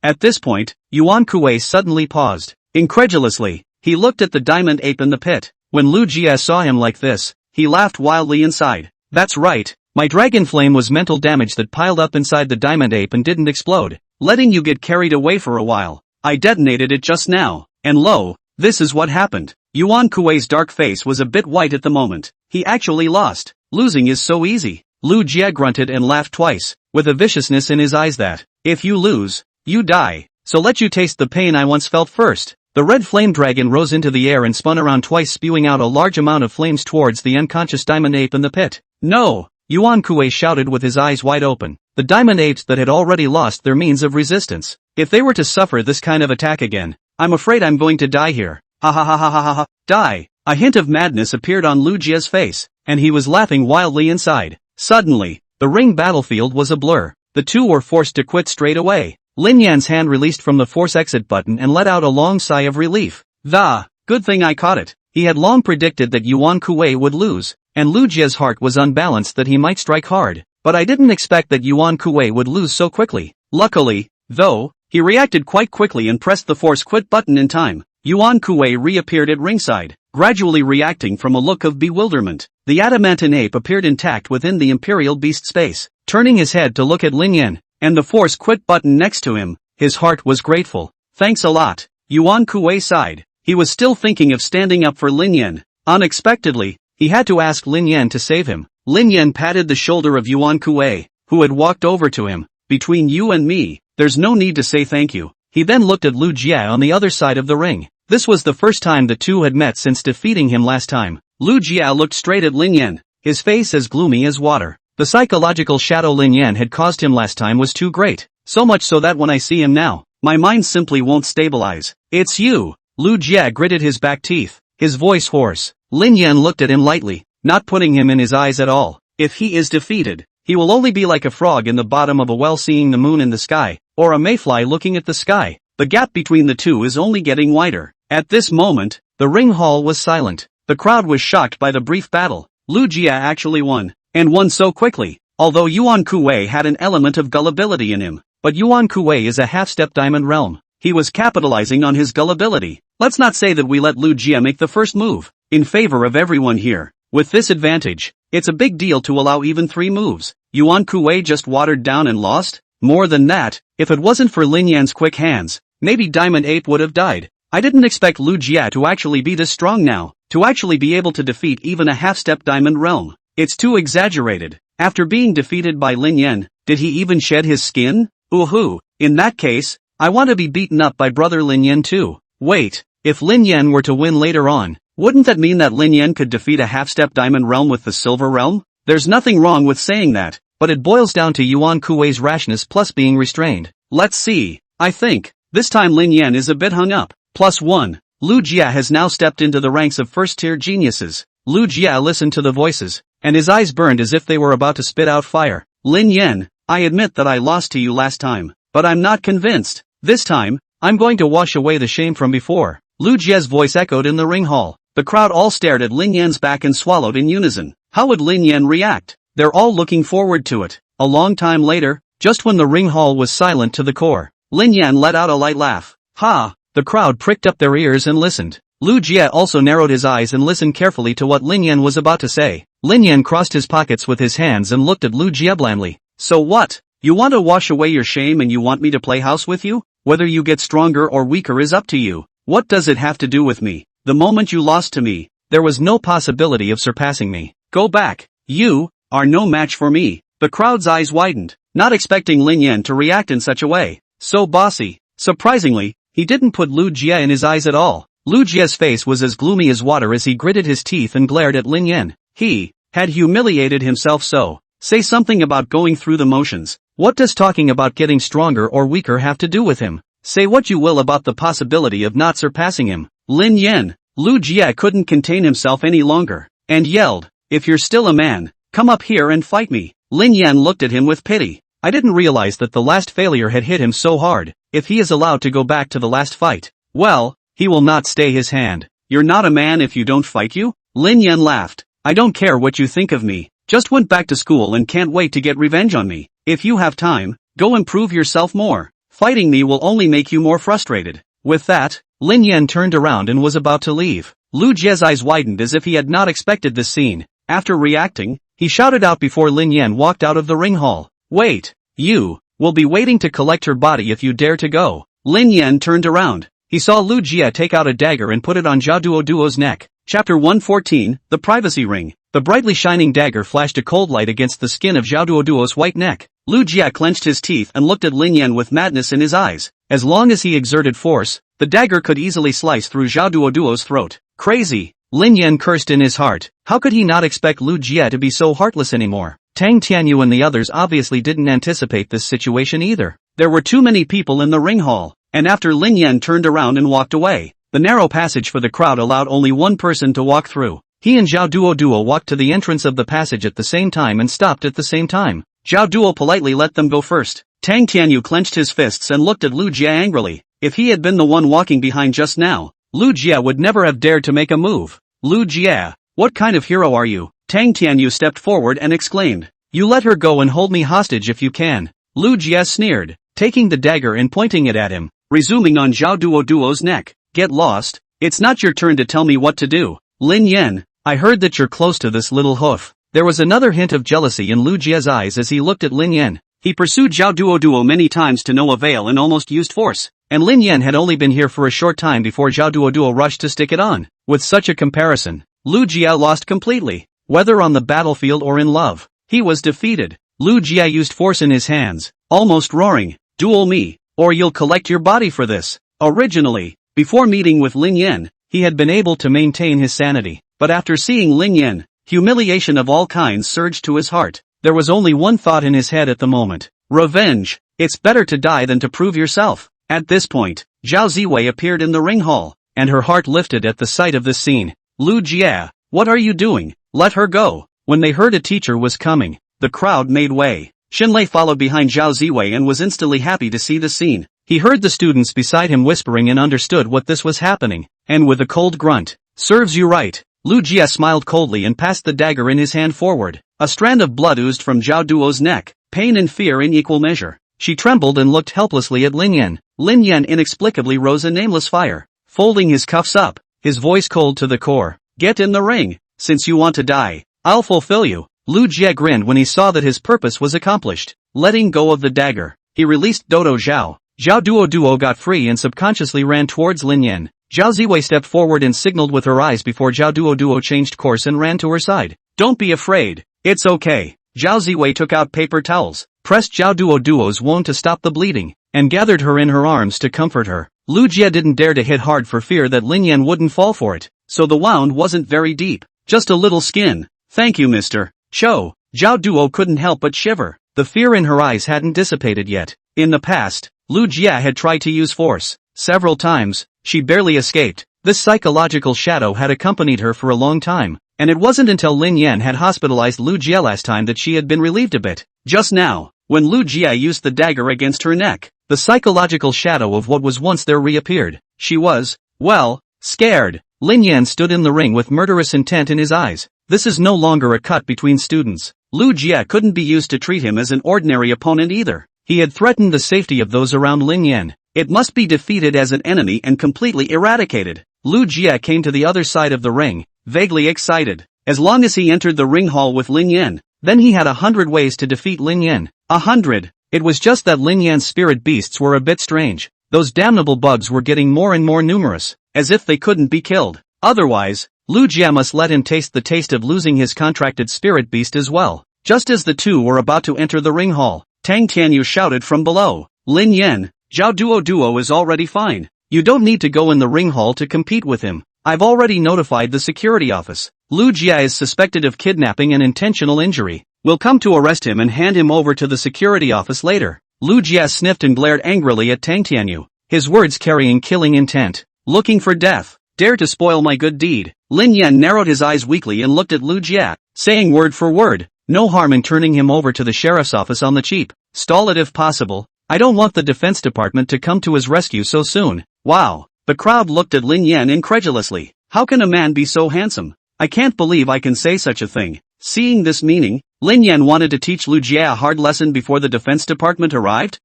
At this point, Yuan Kuei suddenly paused. Incredulously, he looked at the diamond ape in the pit. When Lu Jie saw him like this, he laughed wildly inside. That's right, my dragon flame was mental damage that piled up inside the diamond ape and didn't explode, letting you get carried away for a while. I detonated it just now, and lo, this is what happened. Yuan Kuei's dark face was a bit white at the moment. He actually lost. Losing is so easy. Lu Jie grunted and laughed twice, with a viciousness in his eyes that, if you lose, you die. So let you taste the pain I once felt first. The red flame dragon rose into the air and spun around twice, spewing out a large amount of flames towards the unconscious diamond ape in the pit. No! Yuan Kuei shouted with his eyes wide open. The diamond apes that had already lost their means of resistance. If they were to suffer this kind of attack again, I'm afraid I'm going to die here. Ha ha ha ha ha ha ha. Die! A hint of madness appeared on Lu Jie's face, and he was laughing wildly inside. Suddenly, the ring battlefield was a blur. The two were forced to quit straight away. Lin Yan's hand released from the force exit button and let out a long sigh of relief. Good thing I caught it. He had long predicted that Yuan Kuei would lose, and Lu Jie's heart was unbalanced that he might strike hard. But I didn't expect that Yuan Kuei would lose so quickly. Luckily, though, he reacted quite quickly and pressed the force quit button in time. Yuan Kuei reappeared at ringside, gradually reacting from a look of bewilderment. The adamantine ape appeared intact within the Imperial Beast space, turning his head to look at Lin Yan, and the force quit button next to him. His heart was grateful. Thanks a lot. Yuan Kuei sighed. He was still thinking of standing up for Lin Yan. Unexpectedly, he had to ask Lin Yan to save him. Lin Yan patted the shoulder of Yuan Kuei, who had walked over to him. Between you and me, there's no need to say thank you. He then looked at Lu Jie on the other side of the ring. This was the first time the two had met since defeating him last time. Lu Jie looked straight at Lin Yan, his face as gloomy as water. The psychological shadow Lin Yan had caused him last time was too great, so much so that when I see him now, my mind simply won't stabilize. It's you! Lu Jie gritted his back teeth, his voice hoarse. Lin Yan looked at him lightly, not putting him in his eyes at all. If he is defeated, he will only be like a frog in the bottom of a well seeing the moon in the sky, or a mayfly looking at the sky. The gap between the two is only getting wider. At this moment, the ring hall was silent. The crowd was shocked by the brief battle. Lu Jie actually won, and won so quickly. Although Yuan Kuei had an element of gullibility in him, but Yuan Kuei is a half-step diamond realm. He was capitalizing on his gullibility. Let's not say that we let Lu Jie make the first move, in favor of everyone here. With this advantage, it's a big deal to allow even 3 moves. Yuan Kuei just watered down and lost? More than that, if it wasn't for Lin Yan's quick hands, maybe Diamond Ape would have died. I didn't expect Lu Jia to actually be this strong now, to actually be able to defeat even a half-step Diamond Realm. It's too exaggerated. After being defeated by Lin Yan, did he even shed his skin? Ooh, in that case, I want to be beaten up by brother Lin Yan too. Wait, if Lin Yan were to win later on, wouldn't that mean that Lin Yan could defeat a half-step Diamond Realm with the Silver Realm? There's nothing wrong with saying that, but it boils down to Yuan Kuei's rashness plus being restrained. Let's see. I think, this time Lin Yan is a bit hung up. +1. Lu Jia has now stepped into the ranks of first-tier geniuses. Lu Jia listened to the voices, and his eyes burned as if they were about to spit out fire. Lin Yan, I admit that I lost to you last time, but I'm not convinced. This time, I'm going to wash away the shame from before. Lu Jia's voice echoed in the ring hall. The crowd all stared at Lin Yan's back and swallowed in unison. How would Lin Yan react? They're all looking forward to it. A long time later, just when the ring hall was silent to the core, Lin Yan let out a light laugh. Ha! The crowd pricked up their ears and listened. Lu Jia also narrowed his eyes and listened carefully to what Lin Yan was about to say. Lin Yan crossed his pockets with his hands and looked at Lu Jia blandly. So what? You want to wash away your shame and you want me to play house with you? Whether you get stronger or weaker is up to you. What does it have to do with me? The moment you lost to me, there was no possibility of surpassing me. Go back. You are no match for me. The crowd's eyes widened, not expecting Lin Yan to react in such a way. So bossy. Surprisingly, he didn't put Lu Jia in his eyes at all. Lu Jia's face was as gloomy as water as he gritted his teeth and glared at Lin Yan. He had humiliated himself so. Say something about going through the motions. What does talking about getting stronger or weaker have to do with him? Say what you will about the possibility of not surpassing him. Lin Yan. Lu Jia couldn't contain himself any longer, and yelled, if you're still a man, come up here and fight me. Lin Yan looked at him with pity. I didn't realize that the last failure had hit him so hard. If he is allowed to go back to the last fight, well, he will not stay his hand. You're not a man if you don't fight you? Lin Yan laughed. I don't care what you think of me. Just went back to school and can't wait to get revenge on me. If you have time, go improve yourself more. Fighting me will only make you more frustrated. With that, Lin Yan turned around and was about to leave. Lu Jia's eyes widened as if he had not expected this scene. After reacting, he shouted out before Lin Yan walked out of the ring hall. Wait, you will be waiting to collect her body if you dare to go. Lin Yan turned around. He saw Lu Jia take out a dagger and put it on Zhao Duoduo's neck. Chapter 114, The Privacy Ring. The brightly shining dagger flashed a cold light against the skin of Zhao Duoduo's white neck. Lu Jia clenched his teeth and looked at Lin Yan with madness in his eyes. As long as he exerted force, the dagger could easily slice through Zhao Duoduo's throat. Crazy! Lin Yan cursed in his heart. How could he not expect Lu Jia to be so heartless anymore? Tang Tianyu and the others obviously didn't anticipate this situation either. There were too many people in the ring hall, and after Lin Yan turned around and walked away, the narrow passage for the crowd allowed only one person to walk through. He and Zhao Duoduo walked to the entrance of the passage at the same time and stopped at the same time. Zhao Duo politely let them go first. Tang Tianyu clenched his fists and looked at Lu Jia angrily. If he had been the one walking behind just now, Lu Jia would never have dared to make a move. Lu Jia, what kind of hero are you? Tang Tianyu stepped forward and exclaimed. You let her go and hold me hostage if you can. Lu Jia sneered, taking the dagger and pointing it at him, resuming on Zhao Duoduo's neck. Get lost. It's not your turn to tell me what to do. Lin Yan, I heard that you're close to this little hoof. There was another hint of jealousy in Lu Jia's eyes as he looked at Lin Yan. He pursued Zhao Duoduo many times to no avail and almost used force. And Lin Yan had only been here for a short time before Zhao Duoduo rushed to stick it on. With such a comparison, Lu Jia lost completely. Whether on the battlefield or in love, he was defeated. Lu Jia used force in his hands, almost roaring, duel me, or you'll collect your body for this. Originally, before meeting with Lin Yan, he had been able to maintain his sanity. But after seeing Lin Yan, humiliation of all kinds surged to his heart. There was only one thought in his head at the moment. Revenge. It's better to die than to prove yourself. At this point, Zhao Ziwei appeared in the ring hall, and her heart lifted at the sight of this scene. Lu Jia, what are you doing? Let her go. When they heard a teacher was coming, the crowd made way. Xinlei followed behind Zhao Ziwei and was instantly happy to see the scene. He heard the students beside him whispering and understood what this was happening, and with a cold grunt, serves you right. Lu Jia smiled coldly and passed the dagger in his hand forward. A strand of blood oozed from Zhao Duo's neck, pain and fear in equal measure. She trembled and looked helplessly at Lin Yan. Lin Yan inexplicably rose a nameless fire, folding his cuffs up, his voice cold to the core. Get in the ring. Since you want to die, I'll fulfill you. Lu Jie grinned when he saw that his purpose was accomplished. Letting go of the dagger, he released Dodo Zhao. Zhao Duo got free and subconsciously ran towards Lin Yan. Zhao Ziwei stepped forward and signaled with her eyes before Zhao Duo changed course and ran to her side. Don't be afraid. It's okay. Zhao Ziwei took out paper towels, pressed Zhao Duo's wound to stop the bleeding, and gathered her in her arms to comfort her. Lu Jie didn't dare to hit hard for fear that Lin Yan wouldn't fall for it, so the wound wasn't very deep, just a little skin. Thank you, Mr. Cho. Zhao Duo couldn't help but shiver. The fear in her eyes hadn't dissipated yet. In the past, Lu Jie had tried to use force. Several times, she barely escaped. This psychological shadow had accompanied her for a long time, and it wasn't until Lin Yan had hospitalized Lu Jie last time that she had been relieved a bit. Just now, when Lu Jie used the dagger against her neck, the psychological shadow of what was once there reappeared. She was, well, scared. Lin Yan stood in the ring with murderous intent in his eyes. This is no longer a cut between students. Lu Jie couldn't be used to treat him as an ordinary opponent either. He had threatened the safety of those around Lin Yan. It must be defeated as an enemy and completely eradicated. Lu Jie came to the other side of the ring, vaguely excited. As long as he entered the ring hall with Lin Yan, then he had 100 ways to defeat Lin Yan. 100. It was just that Lin Yan's spirit beasts were a bit strange. Those damnable bugs were getting more and more numerous, as if they couldn't be killed. Otherwise, Lu Jie must let him taste the taste of losing his contracted spirit beast as well. Just as the two were about to enter the ring hall, Tang Tianyu shouted from below, Lin Yan, Zhao Duo is already fine. You don't need to go in the ring hall to compete with him. I've already notified the security office. Lu Jie is suspected of kidnapping and intentional injury. We'll come to arrest him and hand him over to the security office later. Lu Jie sniffed and glared angrily at Tang Tianyu, his words carrying killing intent. Looking for death. Dare to spoil my good deed. Lin Yan narrowed his eyes weakly and looked at Lu Jie, saying word for word, no harm in turning him over to the sheriff's office on the cheap. Stall it if possible. I don't want the defense department to come to his rescue so soon. Wow. The crowd looked at Lin Yan incredulously. How can a man be so handsome? I can't believe I can say such a thing. Seeing this meaning, Lin Yan wanted to teach Lu Jie a hard lesson before the defense department arrived.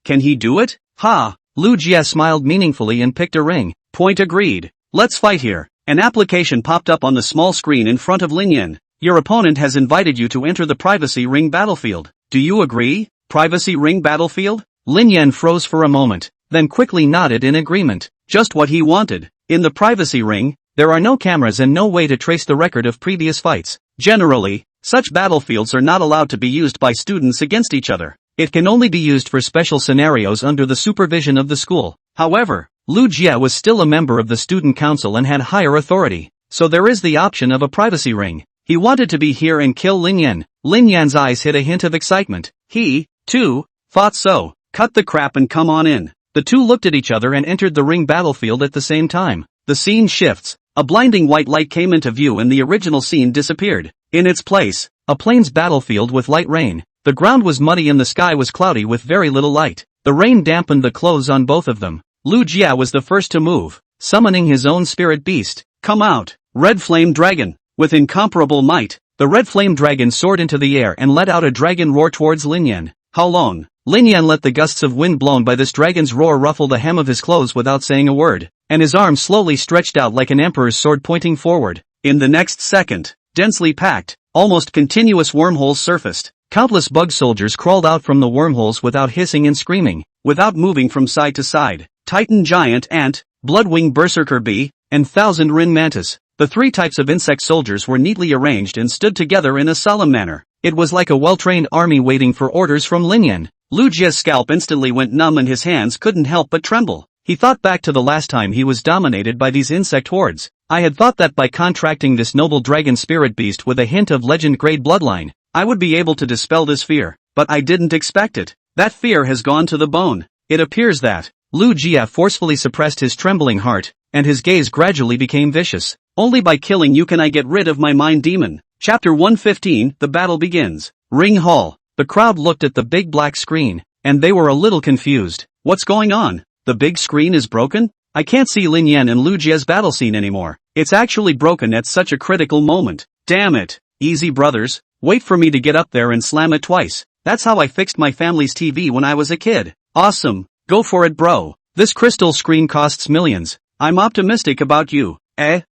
Can he do it? Ha! Lu Jie smiled meaningfully and picked a ring. Point agreed. Let's fight here. An application popped up on the small screen in front of Lin Yan. Your opponent has invited you to enter the privacy ring battlefield. Do you agree? Privacy ring battlefield? Lin Yan froze for a moment, then quickly nodded in agreement. Just what he wanted. In the privacy ring, there are no cameras and no way to trace the record of previous fights. Generally, such battlefields are not allowed to be used by students against each other. It can only be used for special scenarios under the supervision of the school. However, Lu Jie was still a member of the student council and had higher authority, so there is the option of a privacy ring. He wanted to be here and kill Lin Yan. Lin Yan's eyes hid a hint of excitement. He, too, thought so. Cut the crap and come on in. The two looked at each other and entered the ring battlefield at the same time. The scene shifts. A blinding white light came into view and the original scene disappeared. In its place, a plains battlefield with light rain. The ground was muddy and the sky was cloudy with very little light. The rain dampened the clothes on both of them. Lu Jie was the first to move, summoning his own spirit beast. Come out, Red Flame Dragon. With incomparable might, the Red Flame Dragon soared into the air and let out a dragon roar towards Lin Yan. How long? Lin Yan let the gusts of wind blown by this dragon's roar ruffle the hem of his clothes without saying a word, and his arm slowly stretched out like an emperor's sword pointing forward. In the next second, densely packed, almost continuous wormholes surfaced. Countless bug soldiers crawled out from the wormholes without hissing and screaming, without moving from side to side. Titan giant ant, bloodwing berserker bee, and thousand rin mantis. The three types of insect soldiers were neatly arranged and stood together in a solemn manner. It was like a well-trained army waiting for orders from Lin Yan. Lu Jie's scalp instantly went numb and his hands couldn't help but tremble. He thought back to the last time he was dominated by these insect hordes. I had thought that by contracting this noble dragon spirit beast with a hint of legend-grade bloodline, I would be able to dispel this fear, but I didn't expect it. That fear has gone to the bone. It appears that Lu Jie forcefully suppressed his trembling heart, and his gaze gradually became vicious. Only by killing you can I get rid of my mind demon. Chapter 115, the battle begins. Ring hall. The crowd looked at the big black screen, and they were a little confused. What's going on? The big screen is broken? I can't see Lin Yan and Lu Jie's battle scene anymore. It's actually broken at such a critical moment. Damn it. Easy brothers. Wait for me to get up there and slam it twice. That's how I fixed my family's TV when I was a kid. Awesome. Go for it, bro. This crystal screen costs millions. I'm optimistic about you.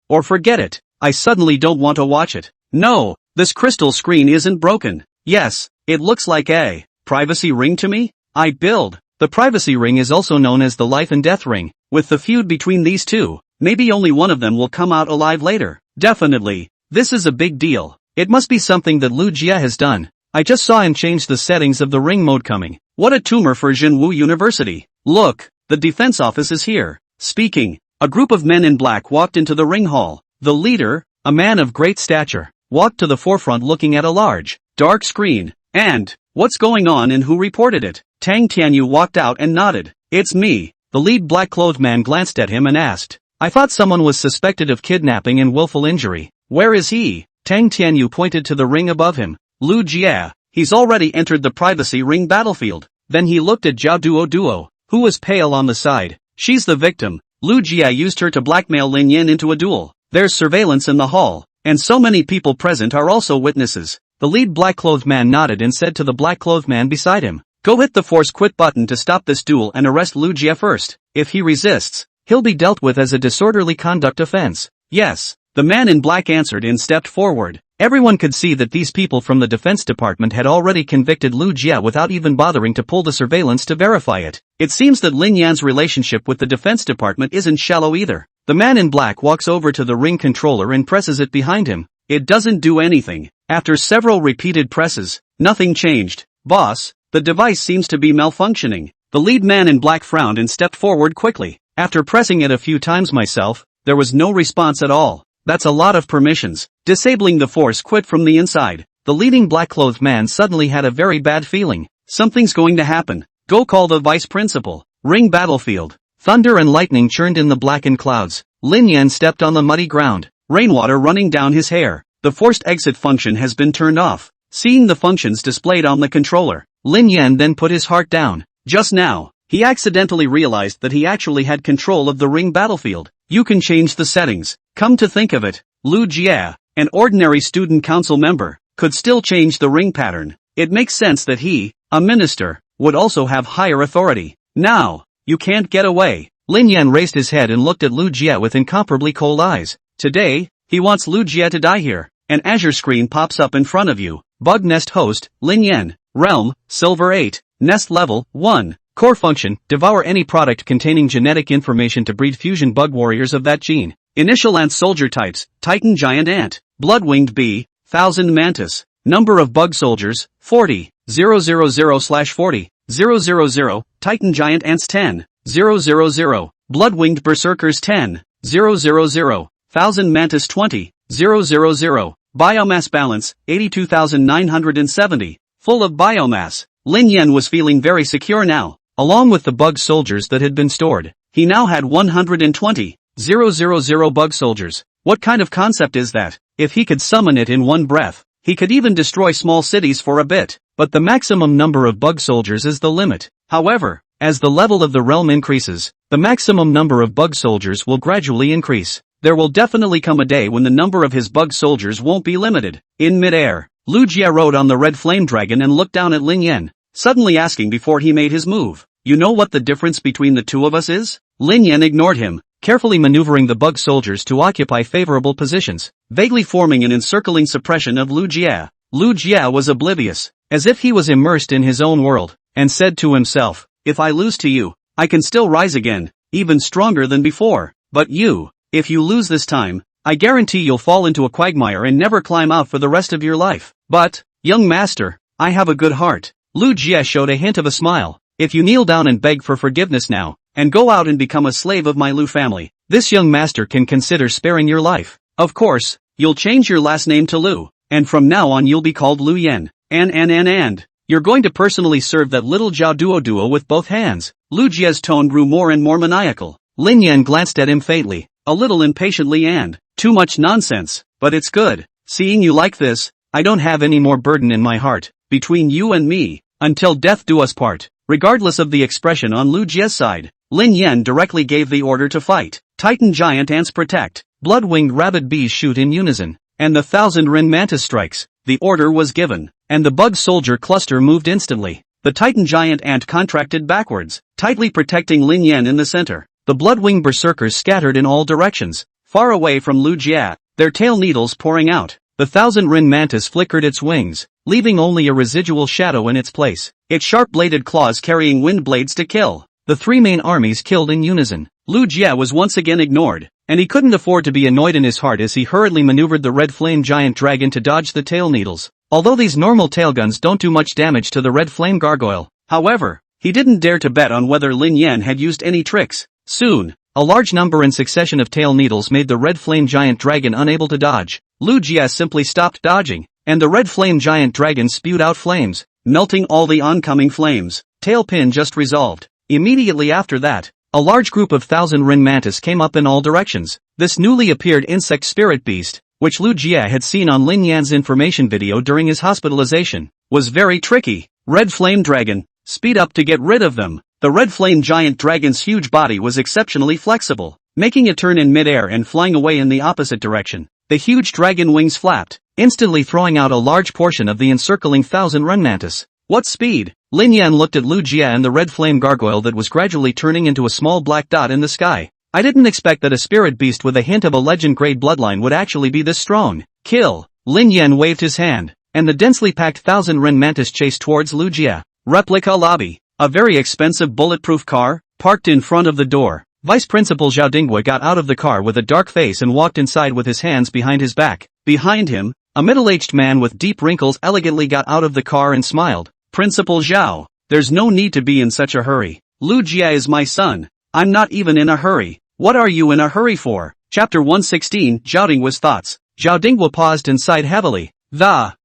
Or forget it. I suddenly don't want to watch it. No, This crystal screen isn't broken. Yes, it looks like a privacy ring to me? I build. The privacy ring is also known as the life and death ring. With the feud between these two, maybe only one of them will come out alive later. Definitely. This is a big deal. It must be something that Lu Jie has done. I just saw him change the settings of the ring mode coming. What a tumor for Jinwu University. Look, the defense office is here. Speaking, a group of men in black walked into the ring hall. The leader, a man of great stature, walked to the forefront looking at a large, dark screen. And, what's going on and who reported it? Tang Tianyu walked out and nodded. It's me. The lead black-clothed man glanced at him and asked. I thought someone was suspected of kidnapping and willful injury. Where is he? Tang Tianyu pointed to the ring above him. Lu Jie. He's already entered the privacy ring battlefield. Then he looked at Zhao Duo, who was pale on the side. She's the victim. Lu Jie used her to blackmail Lin Yin into a duel. There's surveillance in the hall, and so many people present are also witnesses. The lead black-clothed man nodded and said to the black-clothed man beside him, go hit the force quit button to stop this duel and arrest Lu Jie first. If he resists, he'll be dealt with as a disorderly conduct offense. Yes, the man in black answered and stepped forward. Everyone could see that these people from the defense department had already convicted Lu Jie without even bothering to pull the surveillance to verify it. It seems that Lin Yan's relationship with the defense department isn't shallow either. The man in black walks over to the ring controller and presses it behind him. It doesn't do anything. After several repeated presses, nothing changed. Boss, the device seems to be malfunctioning. The lead man in black frowned and stepped forward quickly. After pressing it a few times myself, there was no response at all. That's a lot of permissions. Disabling the force quit from the inside. The leading black-clothed man suddenly had a very bad feeling. Something's going to happen. Go call the vice principal. Ring battlefield. Thunder and lightning churned in the blackened clouds. Lin Yan stepped on the muddy ground. Rainwater running down his hair. The forced exit function has been turned off. Seeing the functions displayed on the controller, Lin Yan then put his heart down. Just now, he accidentally realized that he actually had control of the ring battlefield. You can change the settings. Come to think of it, Lu Jie, an ordinary student council member, could still change the ring pattern. It makes sense that he, a minister, would also have higher authority. Now, you can't get away. Lin Yan raised his head and looked at Lu Jie with incomparably cold eyes. Today, he wants Lu Jie to die here. An Azure screen pops up in front of you. Bug Nest Host, Lin Yan. Realm, Silver 8. Nest Level, 1. Core function, devour any product containing genetic information to breed fusion bug warriors of that gene. Initial ant soldier types, Titan Giant Ant. Blood-winged bee, 1000 Mantis. Number of bug soldiers, 40. 000/40. 000. Titan Giant Ants 10. 000. Blood-winged berserkers 10. 000. 1000 Mantis 20. 000. Biomass balance, 82,970. Full of biomass. Lin Yan was feeling very secure now. Along with the bug soldiers that had been stored, he now had 120. 000 bug soldiers. What kind of concept is that? If he could summon it in one breath, he could even destroy small cities for a bit. But the maximum number of bug soldiers is the limit. However, as the level of the realm increases, the maximum number of bug soldiers will gradually increase. There will definitely come a day when the number of his bug soldiers won't be limited. In midair, Lu Jie rode on the red flame dragon and looked down at Lin Yan, suddenly asking before he made his move, you know what the difference between the two of us is? Lin Yan ignored him, carefully maneuvering the bug soldiers to occupy favorable positions, vaguely forming an encircling suppression of Lu Jie. Lu Jie was oblivious, as if he was immersed in his own world, and said to himself, if I lose to you, I can still rise again, even stronger than before. But you, if you lose this time, I guarantee you'll fall into a quagmire and never climb out for the rest of your life. But, young master, I have a good heart. Lu Jie showed a hint of a smile. If you kneel down and beg for forgiveness now, and go out and become a slave of my Lu family, this young master can consider sparing your life. Of course, you'll change your last name to Lu, and from now on you'll be called Lu Yan. And you're going to personally serve that little Zhao Duo with both hands. Lu Jie's tone grew more and more maniacal. Lin Yan glanced at him faintly, a little impatiently and, too much nonsense, but it's good. Seeing you like this, I don't have any more burden in my heart, between you and me, until death do us part. Regardless of the expression on Lu Jie's side, Lin Yan directly gave the order to fight. Titan Giant Ants protect, blood-winged rabid bees shoot in unison, and the 1000 Rin Mantis strikes. The order was given, and the bug soldier cluster moved instantly. The Titan Giant Ant contracted backwards, tightly protecting Lin Yan in the center. The blood-winged berserkers scattered in all directions, far away from Lu Jie, their tail needles pouring out. the Thousand Rin Mantis flickered its wings, leaving only a residual shadow in its place, its sharp-bladed claws carrying wind blades to kill. The three main armies killed in unison. Lu Jie was once again ignored, and he couldn't afford to be annoyed in his heart as he hurriedly maneuvered the red flame giant dragon to dodge the tail needles. Although these normal tailguns don't do much damage to the red flame gargoyle, however, he didn't dare to bet on whether Lin Yan had used any tricks. Soon, a large number in succession of tail needles made the red flame giant dragon unable to dodge. Lu Jie simply stopped dodging, and the red flame giant dragon spewed out flames, melting all the oncoming flames. Tailpin just resolved. Immediately after that, a large group of Thousand Rin Mantis came up in all directions. This newly appeared insect spirit beast, which Lu Jie had seen on Lin Yan's information video during his hospitalization, was very tricky. Red flame dragon, speed up to get rid of them. The red flame giant dragon's huge body was exceptionally flexible, making it turn in midair and flying away in the opposite direction. The huge dragon wings flapped, instantly throwing out a large portion of the encircling Thousand Rin Mantis. What speed! Lin Yan looked at Lu Jie and the red flame gargoyle that was gradually turning into a small black dot in the sky. I didn't expect that a spirit beast with a hint of a legend-grade bloodline would actually be this strong. Kill! Lin Yan waved his hand, and the densely packed Thousand Rin Mantis chased towards Lu Jie. Replica lobby. A very expensive bulletproof car, parked in front of the door. Vice Principal Zhao Dinghua got out of the car with a dark face and walked inside with his hands behind his back. Behind him, a middle-aged man with deep wrinkles elegantly got out of the car and smiled. Principal Zhao, there's no need to be in such a hurry. Lu Jie is my son. I'm not even in a hurry. What are you in a hurry for? Chapter 116, Zhao Dinghua's thoughts. Zhao Dinghua paused and sighed heavily.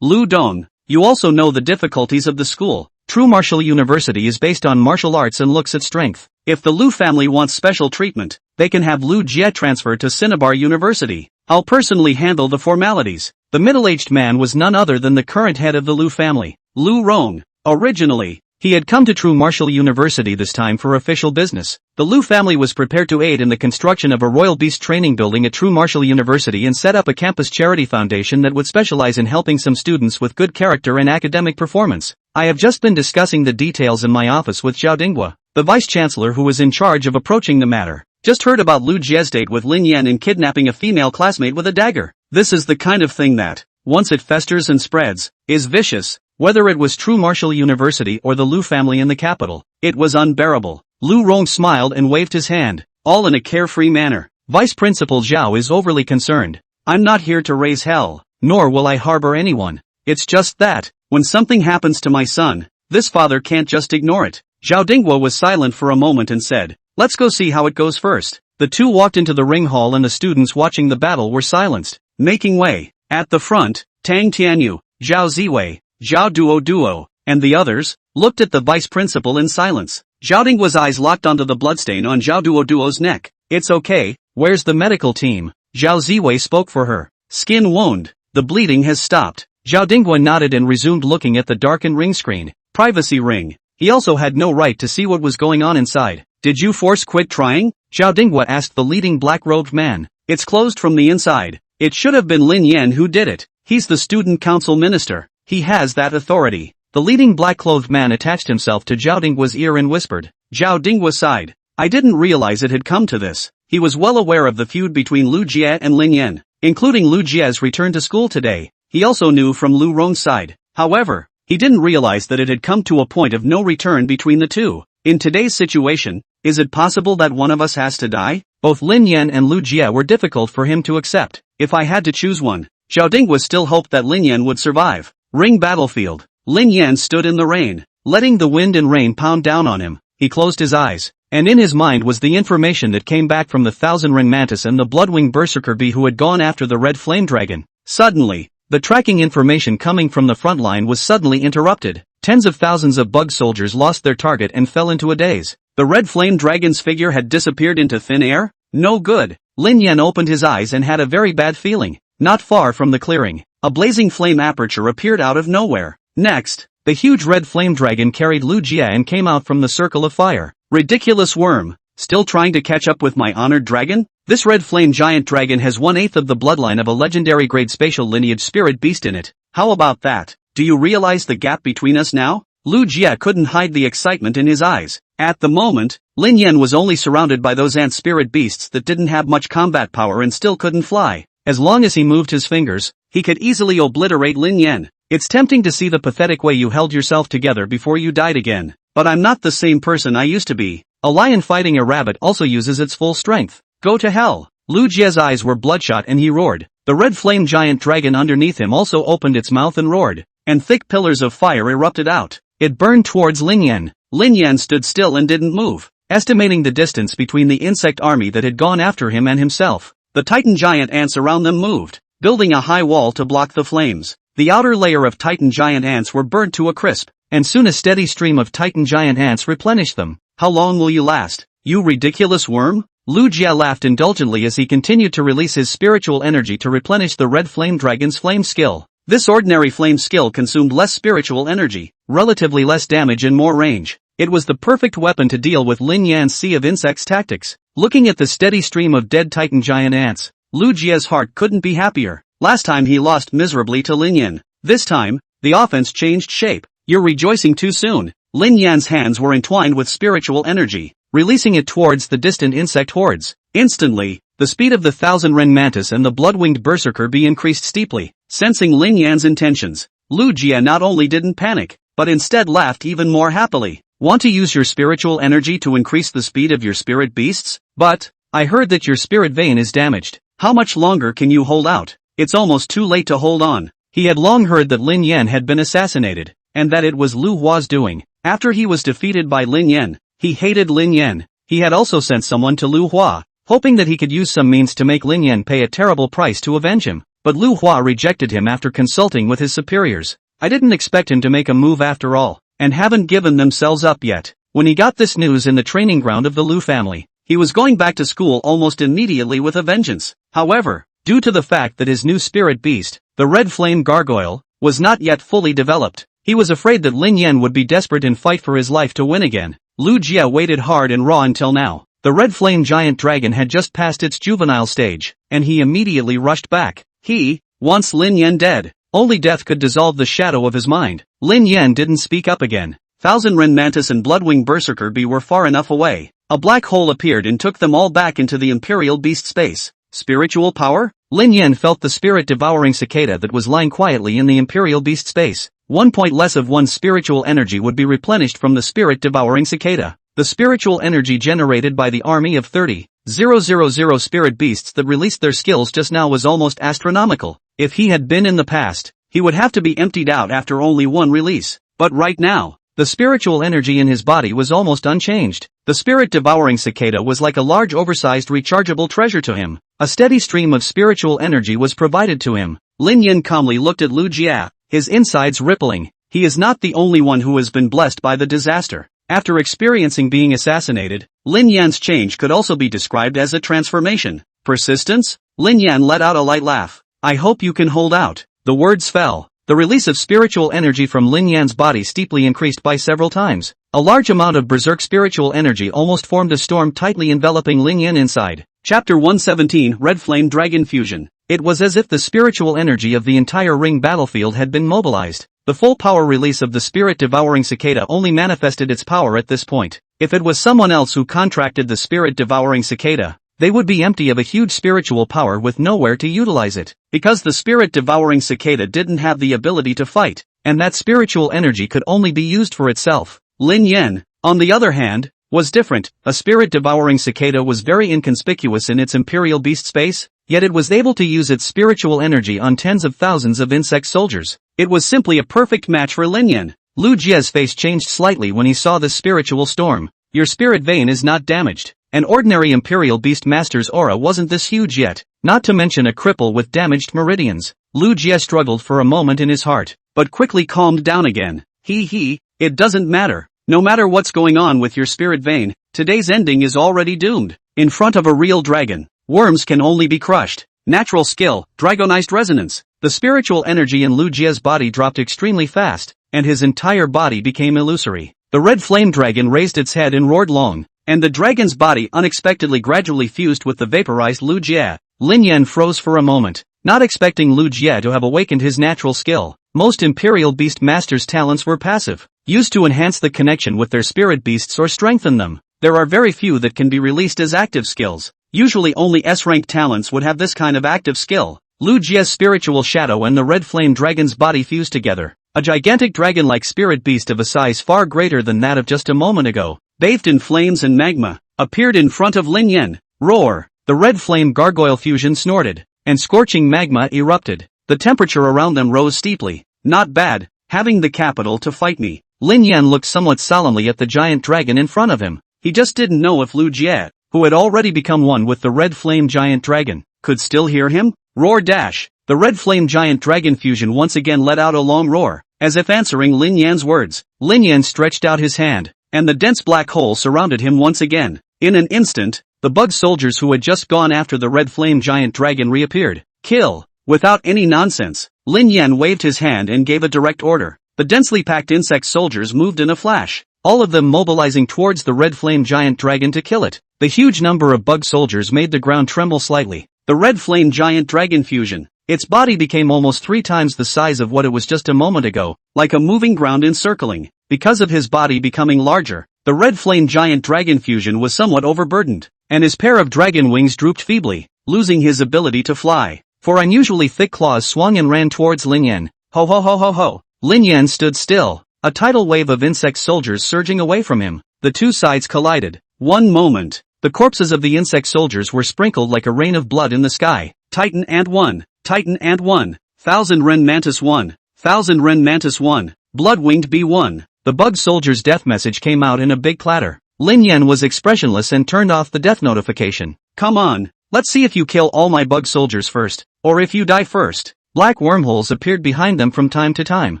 Lu Dong, you also know the difficulties of the school. True Martial University is based on martial arts and looks at strength. If the Lu family wants special treatment, they can have Lu Jie transferred to Cinnabar University. I'll personally handle the formalities. The middle-aged man was none other than the current head of the Lu family, Lu Rong. Originally, he had come to True Martial University this time for official business. The Lu family was prepared to aid in the construction of a royal beast training building at True Martial University and set up a campus charity foundation that would specialize in helping some students with good character and academic performance. I have just been discussing the details in my office with Zhao Dinghua, the vice-chancellor who was in charge of approaching the matter. Just heard about Lu Jie's date with Lin Yan and kidnapping a female classmate with a dagger. This is the kind of thing that, once it festers and spreads, is vicious. Whether it was True Martial University or the Lu family in the capital, it was unbearable. Lu Rong smiled and waved his hand, all in a carefree manner. Vice Principal Zhao is overly concerned. I'm not here to raise hell, nor will I harbor anyone. It's just that, when something happens to my son, this father can't just ignore it. Zhao Dinghua was silent for a moment and said, let's go see how it goes first. The two walked into the ring hall and the students watching the battle were silenced. Making way, at the front, Tang Tianyu, Zhao Ziwei, Zhao Duo, and the others, looked at the vice principal in silence. Zhao Dinghua's eyes locked onto the bloodstain on Zhao Duo's neck. It's okay, where's the medical team? Zhao Ziwei spoke for her. Skin wound, the bleeding has stopped. Zhao Dinghua nodded and resumed looking at the darkened ring screen. Privacy ring. He also had no right to see what was going on inside. Did you force quit trying? Zhao Dinghua asked the leading black-robed man. It's closed from the inside. It should have been Lin Yan who did it. He's the student council minister. He has that authority. The leading black-clothed man attached himself to Zhao Dinghua's ear and whispered. Zhao Dinghua sighed. I didn't realize it had come to this. He was well aware of the feud between Lu Jie and Lin Yan, including Lu Jie's return to school today. He also knew from Lu Rong's side. However, he didn't realize that it had come to a point of no return between the two. In today's situation, is it possible that one of us has to die? Both Lin Yan and Lu Jie were difficult for him to accept. If I had to choose one, Zhao Dinghua still hoped that Lin Yan would survive. Ring battlefield. Lin Yan stood in the rain, letting the wind and rain pound down on him. He closed his eyes, and in his mind was the information that came back from the Thousand Ring Mantis and the Bloodwing Berserker bee who had gone after the Red Flame Dragon. Suddenly, the tracking information coming from the front line was suddenly interrupted. Tens of thousands of bug soldiers lost their target and fell into a daze. The Red Flame Dragon's figure had disappeared into thin air? No good. Lin Yan opened his eyes and had a very bad feeling. Not far from the clearing, a blazing flame aperture appeared out of nowhere. Next, the huge red flame dragon carried Lu Jie and came out from the circle of fire. Ridiculous worm. Still trying to catch up with my honored dragon? This red flame giant dragon has 1/8 of the bloodline of a legendary grade spatial lineage spirit beast in it. How about that? Do you realize the gap between us now? Lu Jie couldn't hide the excitement in his eyes. At the moment, Lin Yan was only surrounded by those ant spirit beasts that didn't have much combat power and still couldn't fly. As long as he moved his fingers, he could easily obliterate Lin Yan. It's tempting to see the pathetic way you held yourself together before you died again. But I'm not the same person I used to be. A lion fighting a rabbit also uses its full strength. Go to hell. Lu Jie's eyes were bloodshot and he roared. The red flame giant dragon underneath him also opened its mouth and roared. And thick pillars of fire erupted out. It burned towards Lin Yan. Lin Yan stood still and didn't move, estimating the distance between the insect army that had gone after him and himself. The titan giant ants around them moved, building a high wall to block the flames. The outer layer of titan giant ants were burnt to a crisp, and soon a steady stream of titan giant ants replenished them. How long will you last, you ridiculous worm? Lu Jie laughed indulgently as he continued to release his spiritual energy to replenish the red flame dragon's flame skill. This ordinary flame skill consumed less spiritual energy, relatively less damage and more range. It was the perfect weapon to deal with Lin Yan's sea of insects tactics. Looking at the steady stream of dead titan giant ants, Lu Jie's heart couldn't be happier. Last time he lost miserably to Lin Yan. This time, the offense changed shape. You're rejoicing too soon. Lin Yan's hands were entwined with spiritual energy, releasing it towards the distant insect hordes. Instantly, the speed of the thousand-ren mantis and the blood-winged berserker bee increased steeply. Sensing Lin Yan's intentions, Lu Jie not only didn't panic, but instead laughed even more happily. Want to use your spiritual energy to increase the speed of your spirit beasts? But, I heard that your spirit vein is damaged. How much longer can you hold out? It's almost too late to hold on. He had long heard that Lin Yan had been assassinated, and that it was Lu Hua's doing. After he was defeated by Lin Yan, he hated Lin Yan. He had also sent someone to Lu Hua, hoping that he could use some means to make Lin Yan pay a terrible price to avenge him. But Lu Hua rejected him after consulting with his superiors. I didn't expect him to make a move after all, and haven't given themselves up yet. When he got this news in the training ground of the Lu family, he was going back to school almost immediately with a vengeance. However, due to the fact that his new spirit beast, the red flame gargoyle, was not yet fully developed, he was afraid that Lin Yan would be desperate and fight for his life to win again. Lu Jie waited hard and raw until now. The red flame giant dragon had just passed its juvenile stage, and he immediately rushed back. He wants Lin Yan dead. Only death could dissolve the shadow of his mind. Lin Yan didn't speak up again. Thousand-Ren Mantis and Bloodwing Berserker Bee were far enough away. A black hole appeared and took them all back into the Imperial Beast space. Spiritual power? Lin Yan felt the spirit-devouring cicada that was lying quietly in the Imperial Beast space. 1 point less of one's spiritual energy would be replenished from the spirit-devouring cicada. The spiritual energy generated by the army of 30,000 spirit beasts that released their skills just now was almost astronomical. If he had been in the past, he would have to be emptied out after only one release. But right now, the spiritual energy in his body was almost unchanged. The spirit-devouring cicada was like a large oversized rechargeable treasure to him. A steady stream of spiritual energy was provided to him. Lin Yan calmly looked at Lu Jie, his insides rippling. He is not the only one who has been blessed by the disaster. After experiencing being assassinated, Lin Yan's change could also be described as a transformation. Persistence? Lin Yan let out a light laugh. I hope you can hold out. The words fell. The release of spiritual energy from Lin Yan's body steeply increased by several times. A large amount of berserk spiritual energy almost formed a storm tightly enveloping Lin Yan inside. Chapter 117 Red Flame Dragon Fusion. It was as if the spiritual energy of the entire ring battlefield had been mobilized. The full power release of the spirit-devouring cicada only manifested its power at this point. If it was someone else who contracted the spirit-devouring cicada, they would be empty of a huge spiritual power with nowhere to utilize it. Because the spirit-devouring cicada didn't have the ability to fight, and that spiritual energy could only be used for itself. Lin Yan, on the other hand, was different. A spirit-devouring cicada was very inconspicuous in its imperial beast space, yet it was able to use its spiritual energy on tens of thousands of insect soldiers. It was simply a perfect match for Lin Yan. Lu Jie's face changed slightly when he saw this spiritual storm. Your spirit vein is not damaged. An ordinary Imperial Beast Master's aura wasn't this huge yet, not to mention a cripple with damaged meridians. Lu Jie struggled for a moment in his heart, but quickly calmed down again. It doesn't matter. No matter what's going on with your spirit vein, today's ending is already doomed. In front of a real dragon, worms can only be crushed. Natural skill, dragonized resonance. The spiritual energy in Lu Jie's body dropped extremely fast, and his entire body became illusory. The red flame dragon raised its head and roared long, and the dragon's body unexpectedly gradually fused with the vaporized Lu Jie. Lin Yan froze for a moment, not expecting Lu Jie to have awakened his natural skill. Most Imperial Beast Masters' talents were passive, used to enhance the connection with their spirit beasts or strengthen them. There are very few that can be released as active skills. Usually only S-rank talents would have this kind of active skill. Lu Jie's spiritual shadow and the red flame dragon's body fused together. A gigantic dragon-like spirit beast of a size far greater than that of just a moment ago, bathed in flames and magma, appeared in front of Lin Yan. Roar! The red flame gargoyle fusion snorted, and scorching magma erupted. The temperature around them rose steeply. Not bad, having the capital to fight me. Lin Yan looked somewhat solemnly at the giant dragon in front of him. He just didn't know if Lu Jie, who had already become one with the red flame giant dragon, could still hear him. Roar dash! The red flame giant dragon fusion once again let out a long roar, as if answering Lin Yan's words. Lin Yan stretched out his hand, and the dense black hole surrounded him once again. In an instant, the bug soldiers who had just gone after the red flame giant dragon reappeared. Kill! Without any nonsense, Lin Yan waved his hand and gave a direct order. The densely packed insect soldiers moved in a flash, all of them mobilizing towards the red flame giant dragon to kill it. The huge number of bug soldiers made the ground tremble slightly. The red flame giant dragon fusion. Its body became almost 3 times the size of what it was just a moment ago, like a moving ground encircling. Because of his body becoming larger, the red flame giant dragon fusion was somewhat overburdened, and his pair of dragon wings drooped feebly, losing his ability to fly. Four unusually thick claws swung and ran towards Lin Yan. Ho ho ho ho ho! Lin Yan stood still, a tidal wave of insect soldiers surging away from him. The two sides collided. One moment, the corpses of the insect soldiers were sprinkled like a rain of blood in the sky. Titan and 1. Titan and 1. 1000 Ren Mantis 1. 1000 Ren Mantis 1. Blood-winged B1. The bug soldier's death message came out in a big clatter. Lin Yan was expressionless and turned off the death notification. Come on, let's see if you kill all my bug soldiers first, or if you die first. Black wormholes appeared behind them from time to time,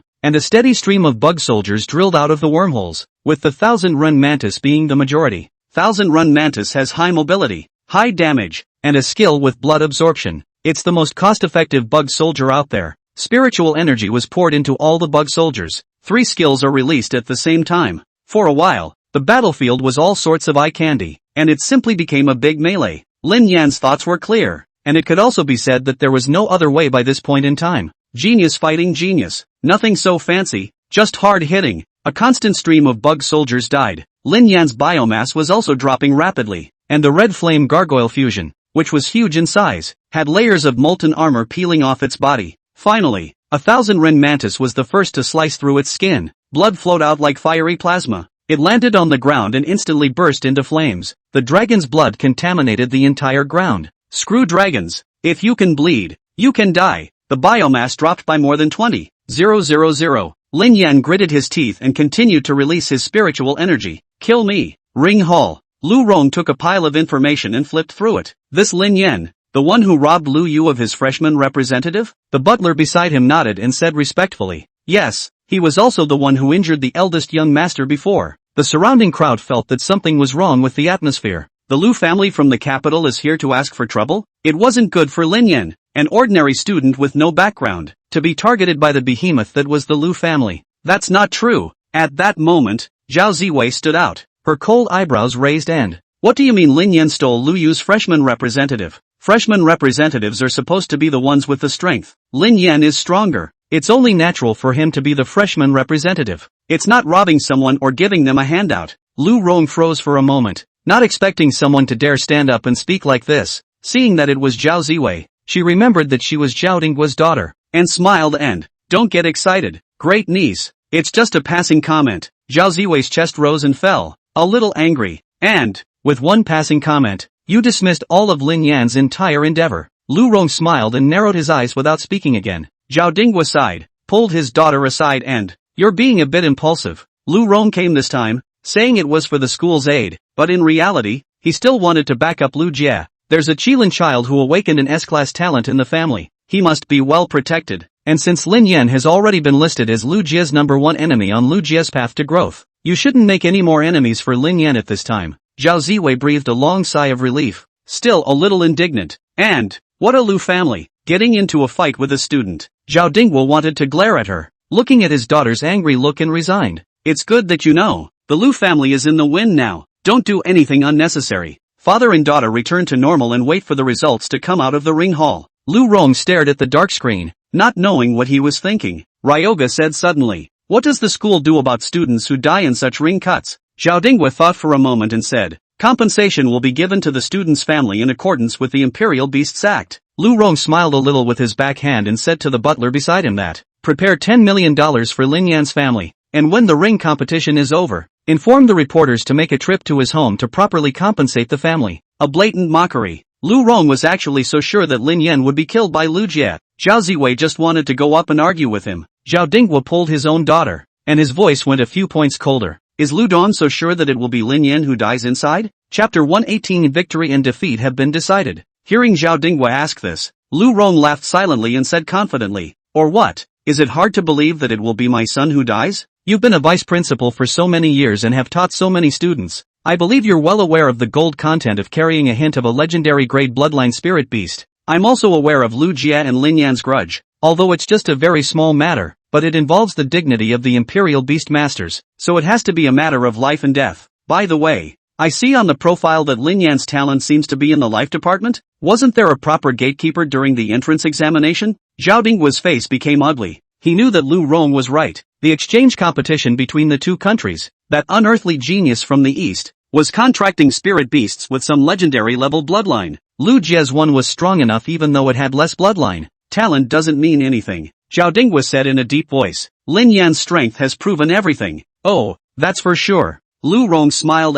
and a steady stream of bug soldiers drilled out of the wormholes, with the 1000 Ren Mantis being the majority. 1000 Ren Mantis has high mobility, high damage, and a skill with blood absorption. It's the most cost-effective bug soldier out there. Spiritual energy was poured into all the bug soldiers. 3 skills are released at the same time. For a while, the battlefield was all sorts of eye candy, and it simply became a big melee. Lin Yan's thoughts were clear, and it could also be said that there was no other way by this point in time. Genius fighting genius. Nothing so fancy, just hard hitting. A constant stream of bug soldiers died. Lin Yan's biomass was also dropping rapidly, and the red flame gargoyle fusion, which was huge in size, had layers of molten armor peeling off its body. Finally, 1000 Ren Mantis was the first to slice through its skin. Blood flowed out like fiery plasma. It landed on the ground and instantly burst into flames. The dragon's blood contaminated the entire ground. Screw dragons. If you can bleed, you can die. The biomass dropped by more than 20,000. Lin Yan gritted his teeth and continued to release his spiritual energy. Kill me. Ring Hall. Lu Rong took a pile of information and flipped through it. This Lin Yan, the one who robbed Lu Yu of his freshman representative? The butler beside him nodded and said respectfully, yes, he was also the one who injured the eldest young master before. The surrounding crowd felt that something was wrong with the atmosphere. The Lu family from the capital is here to ask for trouble? It wasn't good for Lin Yan, an ordinary student with no background, to be targeted by the behemoth that was the Lu family. That's not true. At that moment, Zhao Ziwei stood out, her cold eyebrows raised and, what do you mean Lin Yan stole Lu Yu's freshman representative? Freshman representatives are supposed to be the ones with the strength. Lin Yan is stronger. It's only natural for him to be the freshman representative. It's not robbing someone or giving them a handout. Lu Rong froze for a moment, not expecting someone to dare stand up and speak like this. Seeing that it was Zhao Ziwei, she remembered that she was Zhao Dingguo's daughter, and smiled and, don't get excited, great niece. It's just a passing comment. Zhao Ziwei's chest rose and fell, a little angry, and, with one passing comment, you dismissed all of Lin Yan's entire endeavor. Lu Rong smiled and narrowed his eyes without speaking again. Zhao Dingguo sighed, pulled his daughter aside and, you're being a bit impulsive. Lu Rong came this time, saying it was for the school's aid, but in reality, he still wanted to back up Lu Jie. There's a Qilin child who awakened an S-class talent in the family. He must be well protected, and since Lin Yan has already been listed as Lu Jie's #1 enemy on Lu Jie's path to growth, you shouldn't make any more enemies for Lin Yan at this time. Zhao Ziwei breathed a long sigh of relief, still a little indignant. And, what a Lu family, getting into a fight with a student. Zhao Dingguo wanted to glare at her, looking at his daughter's angry look and resigned. It's good that you know, the Lu family is in the win now. Don't do anything unnecessary. Father and daughter return to normal and wait for the results to come out of the ring hall. Lu Rong stared at the dark screen, not knowing what he was thinking. Ryoga said suddenly, what does the school do about students who die in such ring cuts? Zhao Dingguo thought for a moment and said, Compensation will be given to the student's family in accordance with the Imperial Beasts Act. Lu Rong smiled a little with his backhand and said to the butler beside him that, prepare $10 million for Lin Yan's family, and when the ring competition is over, inform the reporters to make a trip to his home to properly compensate the family. A blatant mockery. Lu Rong was actually so sure that Lin Yan would be killed by Lu Jie. Zhao Ziwei just wanted to go up and argue with him. Zhao Dinghua pulled his own daughter, and his voice went a few points colder. Is Lu Don so sure that it will be Lin Yan who dies inside? Chapter 118 Victory and defeat have been decided. Hearing Zhao Dinghua ask this, Lu Rong laughed silently and said confidently, or what? Is it hard to believe that it will be my son who dies? You've been a vice principal for so many years and have taught so many students. I believe you're well aware of the gold content of carrying a hint of a legendary grade bloodline spirit beast. I'm also aware of Lu Jie and Lin Yan's grudge, although it's just a very small matter, but it involves the dignity of the Imperial Beast Masters, so it has to be a matter of life and death. By the way, I see on the profile that Lin Yan's talent seems to be in the life department. Wasn't there a proper gatekeeper during the entrance examination? Zhao Dinghua's face became ugly. He knew that Lu Rong was right. The exchange competition between the two countries, that unearthly genius from the east, was contracting spirit beasts with some legendary level bloodline. Lu Jie's one was strong enough even though it had less bloodline. Talent doesn't mean anything, Zhao Dinghua said in a deep voice. Lin Yan's strength has proven everything. Oh, that's for sure. Lu Rong smiled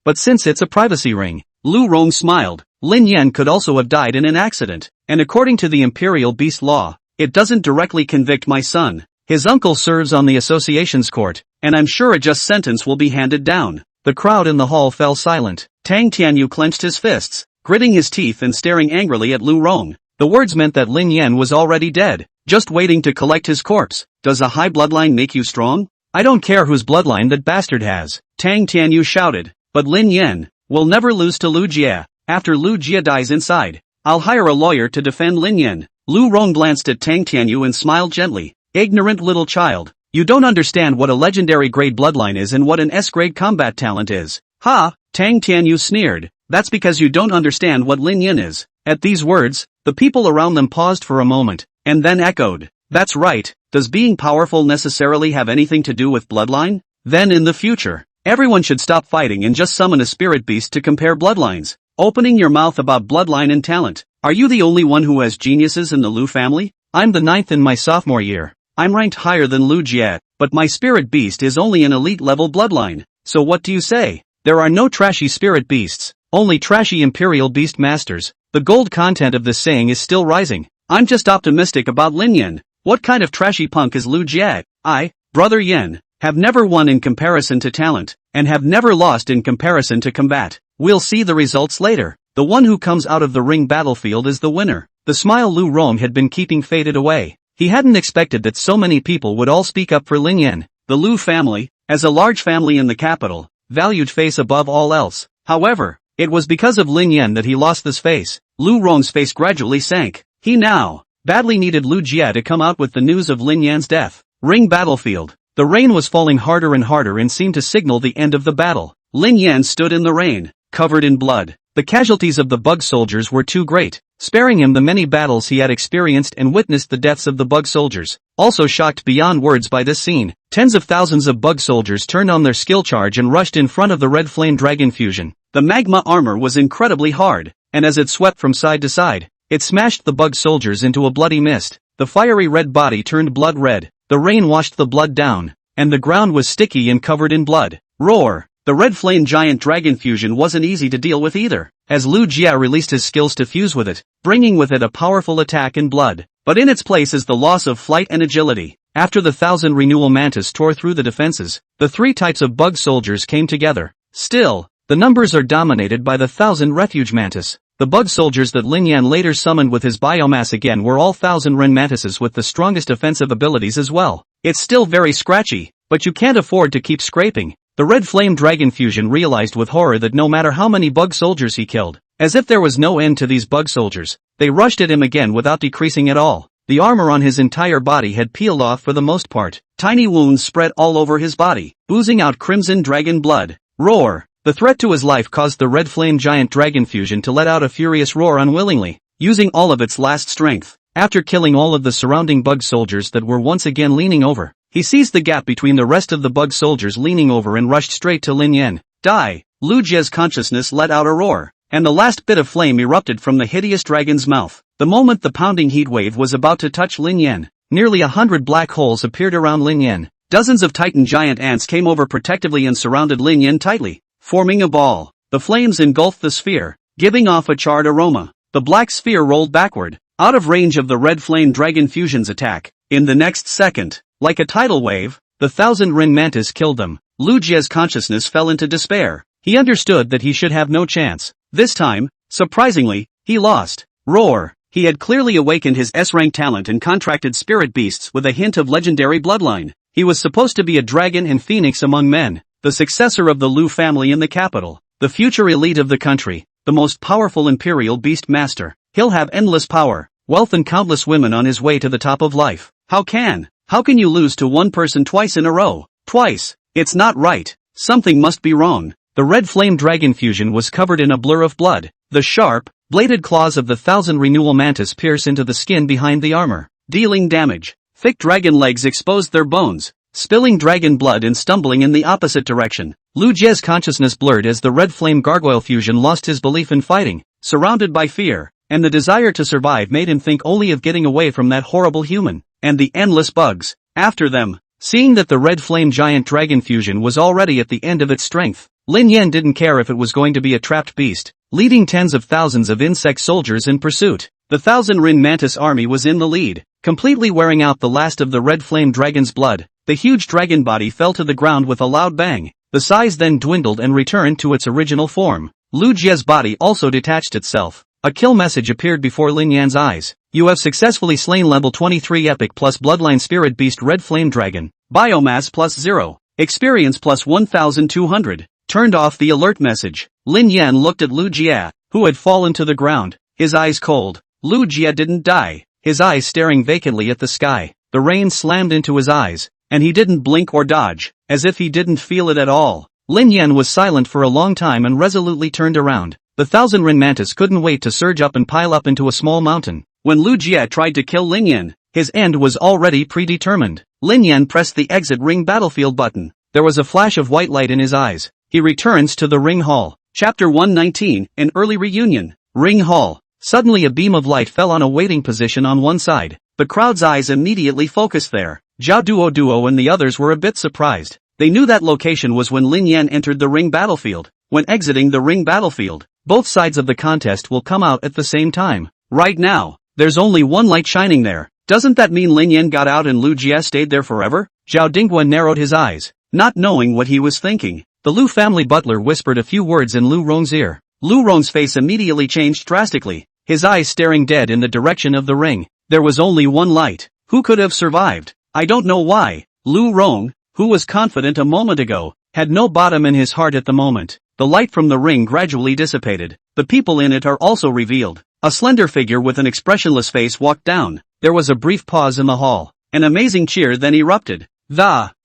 but since it's a privacy ring, Lu Rong smiled, Lin Yan could also have died in an accident, and according to the Imperial Beast Law, it doesn't directly convict my son. His uncle serves on the association's court, and I'm sure a just sentence will be handed down. The crowd in the hall fell silent. Tang Tianyu clenched his fists, gritting his teeth and staring angrily at Lu Rong. The words meant that Lin Yan was already dead, just waiting to collect his corpse. Does a high bloodline make you strong? I don't care whose bloodline that bastard has, Tang Tianyu shouted. But Lin Yan will never lose to Lu Jie. After Lu Jie dies inside, I'll hire a lawyer to defend Lin Yan. Lu Rong glanced at Tang Tianyu and smiled gently. Ignorant little child, you don't understand what a legendary grade bloodline is and what an S-grade combat talent is. Ha! Tang Tianyu sneered. That's because you don't understand what Lin Yan is. At these words, the people around them paused for a moment, and then echoed. That's right, does being powerful necessarily have anything to do with bloodline? Then in the future, everyone should stop fighting and just summon a spirit beast to compare bloodlines. Opening your mouth about bloodline and talent. Are you the only one who has geniuses in the Lu family? I'm the 9th in my sophomore year. I'm ranked higher than Lu Jie, but my spirit beast is only an elite level bloodline. So what do you say? There are no trashy spirit beasts, only trashy Imperial Beast Masters. The gold content of this saying is still rising. I'm just optimistic about Lin Yan. What kind of trashy punk is Lu Jie? I, Brother Yan, have never won in comparison to talent, and have never lost in comparison to combat. We'll see the results later. The one who comes out of the ring battlefield is the winner. The smile Lu Rong had been keeping faded away. He hadn't expected that so many people would all speak up for Lin Yan. The Lu family, as a large family in the capital, valued face above all else. However, it was because of Lin Yan that he lost this face. Lu Rong's face gradually sank. He now badly needed Lu Jie to come out with the news of Lin Yan's death. Ring battlefield. The rain was falling harder and harder and seemed to signal the end of the battle. Lin Yan stood in the rain, covered in blood. The casualties of the bug soldiers were too great, sparing him the many battles he had experienced and witnessed the deaths of the bug soldiers. Also shocked beyond words by this scene, tens of thousands of bug soldiers turned on their skill charge and rushed in front of the red flame dragon fusion. The magma armor was incredibly hard, and as it swept from side to side, it smashed the bug soldiers into a bloody mist. The fiery red body turned blood red, the rain washed the blood down, and the ground was sticky and covered in blood. Roar! The red flame giant dragon fusion wasn't easy to deal with either, as Lu Jie released his skills to fuse with it, bringing with it a powerful attack and blood. But in its place is the loss of flight and agility. After the 1000 renewal mantis tore through the defenses, the 3 types of bug soldiers came together. Still, the numbers are dominated by the 1000 refuge mantis. The bug soldiers that Lin Yan later summoned with his biomass again were all 1000 ren mantises with the strongest offensive abilities as well. It's still very scratchy, but you can't afford to keep scraping. The red flame dragon fusion realized with horror that no matter how many bug soldiers he killed, as if there was no end to these bug soldiers, they rushed at him again without decreasing at all. The armor on his entire body had peeled off for the most part. Tiny wounds spread all over his body, oozing out crimson dragon blood. Roar! The threat to his life caused the red flame giant dragon fusion to let out a furious roar unwillingly, using all of its last strength. After killing all of the surrounding bug soldiers that were once again leaning over, he seized the gap between the rest of the bug soldiers leaning over and rushed straight to Lin Yan. Die! Lu Jie's consciousness let out a roar, and the last bit of flame erupted from the hideous dragon's mouth. The moment the pounding heat wave was about to touch Lin Yan, nearly 100 black holes appeared around Lin Yan. Dozens of titan giant ants came over protectively and surrounded Lin Yan tightly, forming a ball. The flames engulfed the sphere, giving off a charred aroma. The black sphere rolled backward, out of range of the red flame dragon fusion's attack. In the next second, like a tidal wave, the thousand-ring mantis killed them. Lu Jie's consciousness fell into despair. He understood that he should have no chance. This time, surprisingly, he lost. Roar! He had clearly awakened his S-rank talent and contracted spirit beasts with a hint of legendary bloodline. He was supposed to be a dragon and phoenix among men, the successor of the Lu family in the capital, the future elite of the country, the most powerful imperial beast master. He'll have endless power, wealth and countless women on his way to the top of life. How can you lose to one person twice in a row? Twice. It's not right. Something must be wrong. The red flame dragon fusion was covered in a blur of blood. The sharp, bladed claws of the thousand renewal mantis pierce into the skin behind the armor, dealing damage. Thick dragon legs exposed their bones, spilling dragon blood and stumbling in the opposite direction. Lu Jie's consciousness blurred as the red flame gargoyle fusion lost his belief in fighting, surrounded by fear, and the desire to survive made him think only of getting away from that horrible human, and the endless bugs after them. Seeing that the red flame giant dragon fusion was already at the end of its strength, Lin Yan didn't care if it was going to be a trapped beast, leading tens of thousands of insect soldiers in pursuit. The thousand-rin mantis army was in the lead, completely wearing out the last of the red flame dragon's blood. The huge dragon body fell to the ground with a loud bang. The size then dwindled and returned to its original form. Lu Jie's body also detached itself. A kill message appeared before Lin Yan's eyes. You have successfully slain level 23 epic plus bloodline spirit beast red flame dragon. Biomass plus 0. Experience plus 1200. Turned off the alert message. Lin Yan looked at Lu Jie, who had fallen to the ground, his eyes cold. Lu Jie didn't die, his eyes staring vacantly at the sky. The rain slammed into his eyes, and he didn't blink or dodge, as if he didn't feel it at all. Lin Yan was silent for a long time and resolutely turned around. The thousand-rin mantis couldn't wait to surge up and pile up into a small mountain. When Lu Jie tried to kill Lin Yan, his end was already predetermined. Lin Yan pressed the exit ring battlefield button. There was a flash of white light in his eyes. He returns to the ring hall. Chapter 119, An Early Reunion. Ring hall. Suddenly a beam of light fell on a waiting position on one side. The crowd's eyes immediately focused there. Zhao Duo and the others were a bit surprised. They knew that location was when Lin Yan entered the ring battlefield. When exiting the ring battlefield, both sides of the contest will come out at the same time. Right now, there's only one light shining there. Doesn't that mean Lin Yan got out and Lu Jie stayed there forever? Zhao Dinghua narrowed his eyes, not knowing what he was thinking. The Lu family butler whispered a few words in Lu Rong's ear. Lu Rong's face immediately changed drastically, his eyes staring dead in the direction of the ring. There was only one light. Who could have survived? I don't know why. Lu Rong, who was confident a moment ago, had no bottom in his heart at the moment. The light from the ring gradually dissipated. The people in it are also revealed. A slender figure with an expressionless face walked down. There was a brief pause in the hall. An amazing cheer then erupted.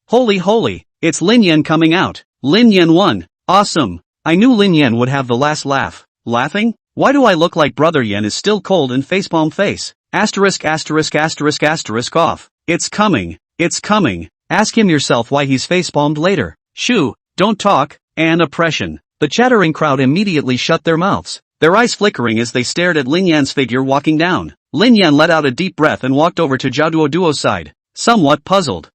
Holy, it's Lin Yan coming out. Lin Yan won. Awesome. I knew Lin Yan would have the last laugh. Laughing? Why do I look like Brother Yan is still cold and facepalm face? Asterisk. Off. It's coming. Ask him yourself why he's facepalmed later. Shoo, don't talk. And oppression. The chattering crowd immediately shut their mouths, their eyes flickering as they stared at Lin Yan's figure walking down. Lin Yan let out a deep breath and walked over to Zhao Duo's side, somewhat puzzled.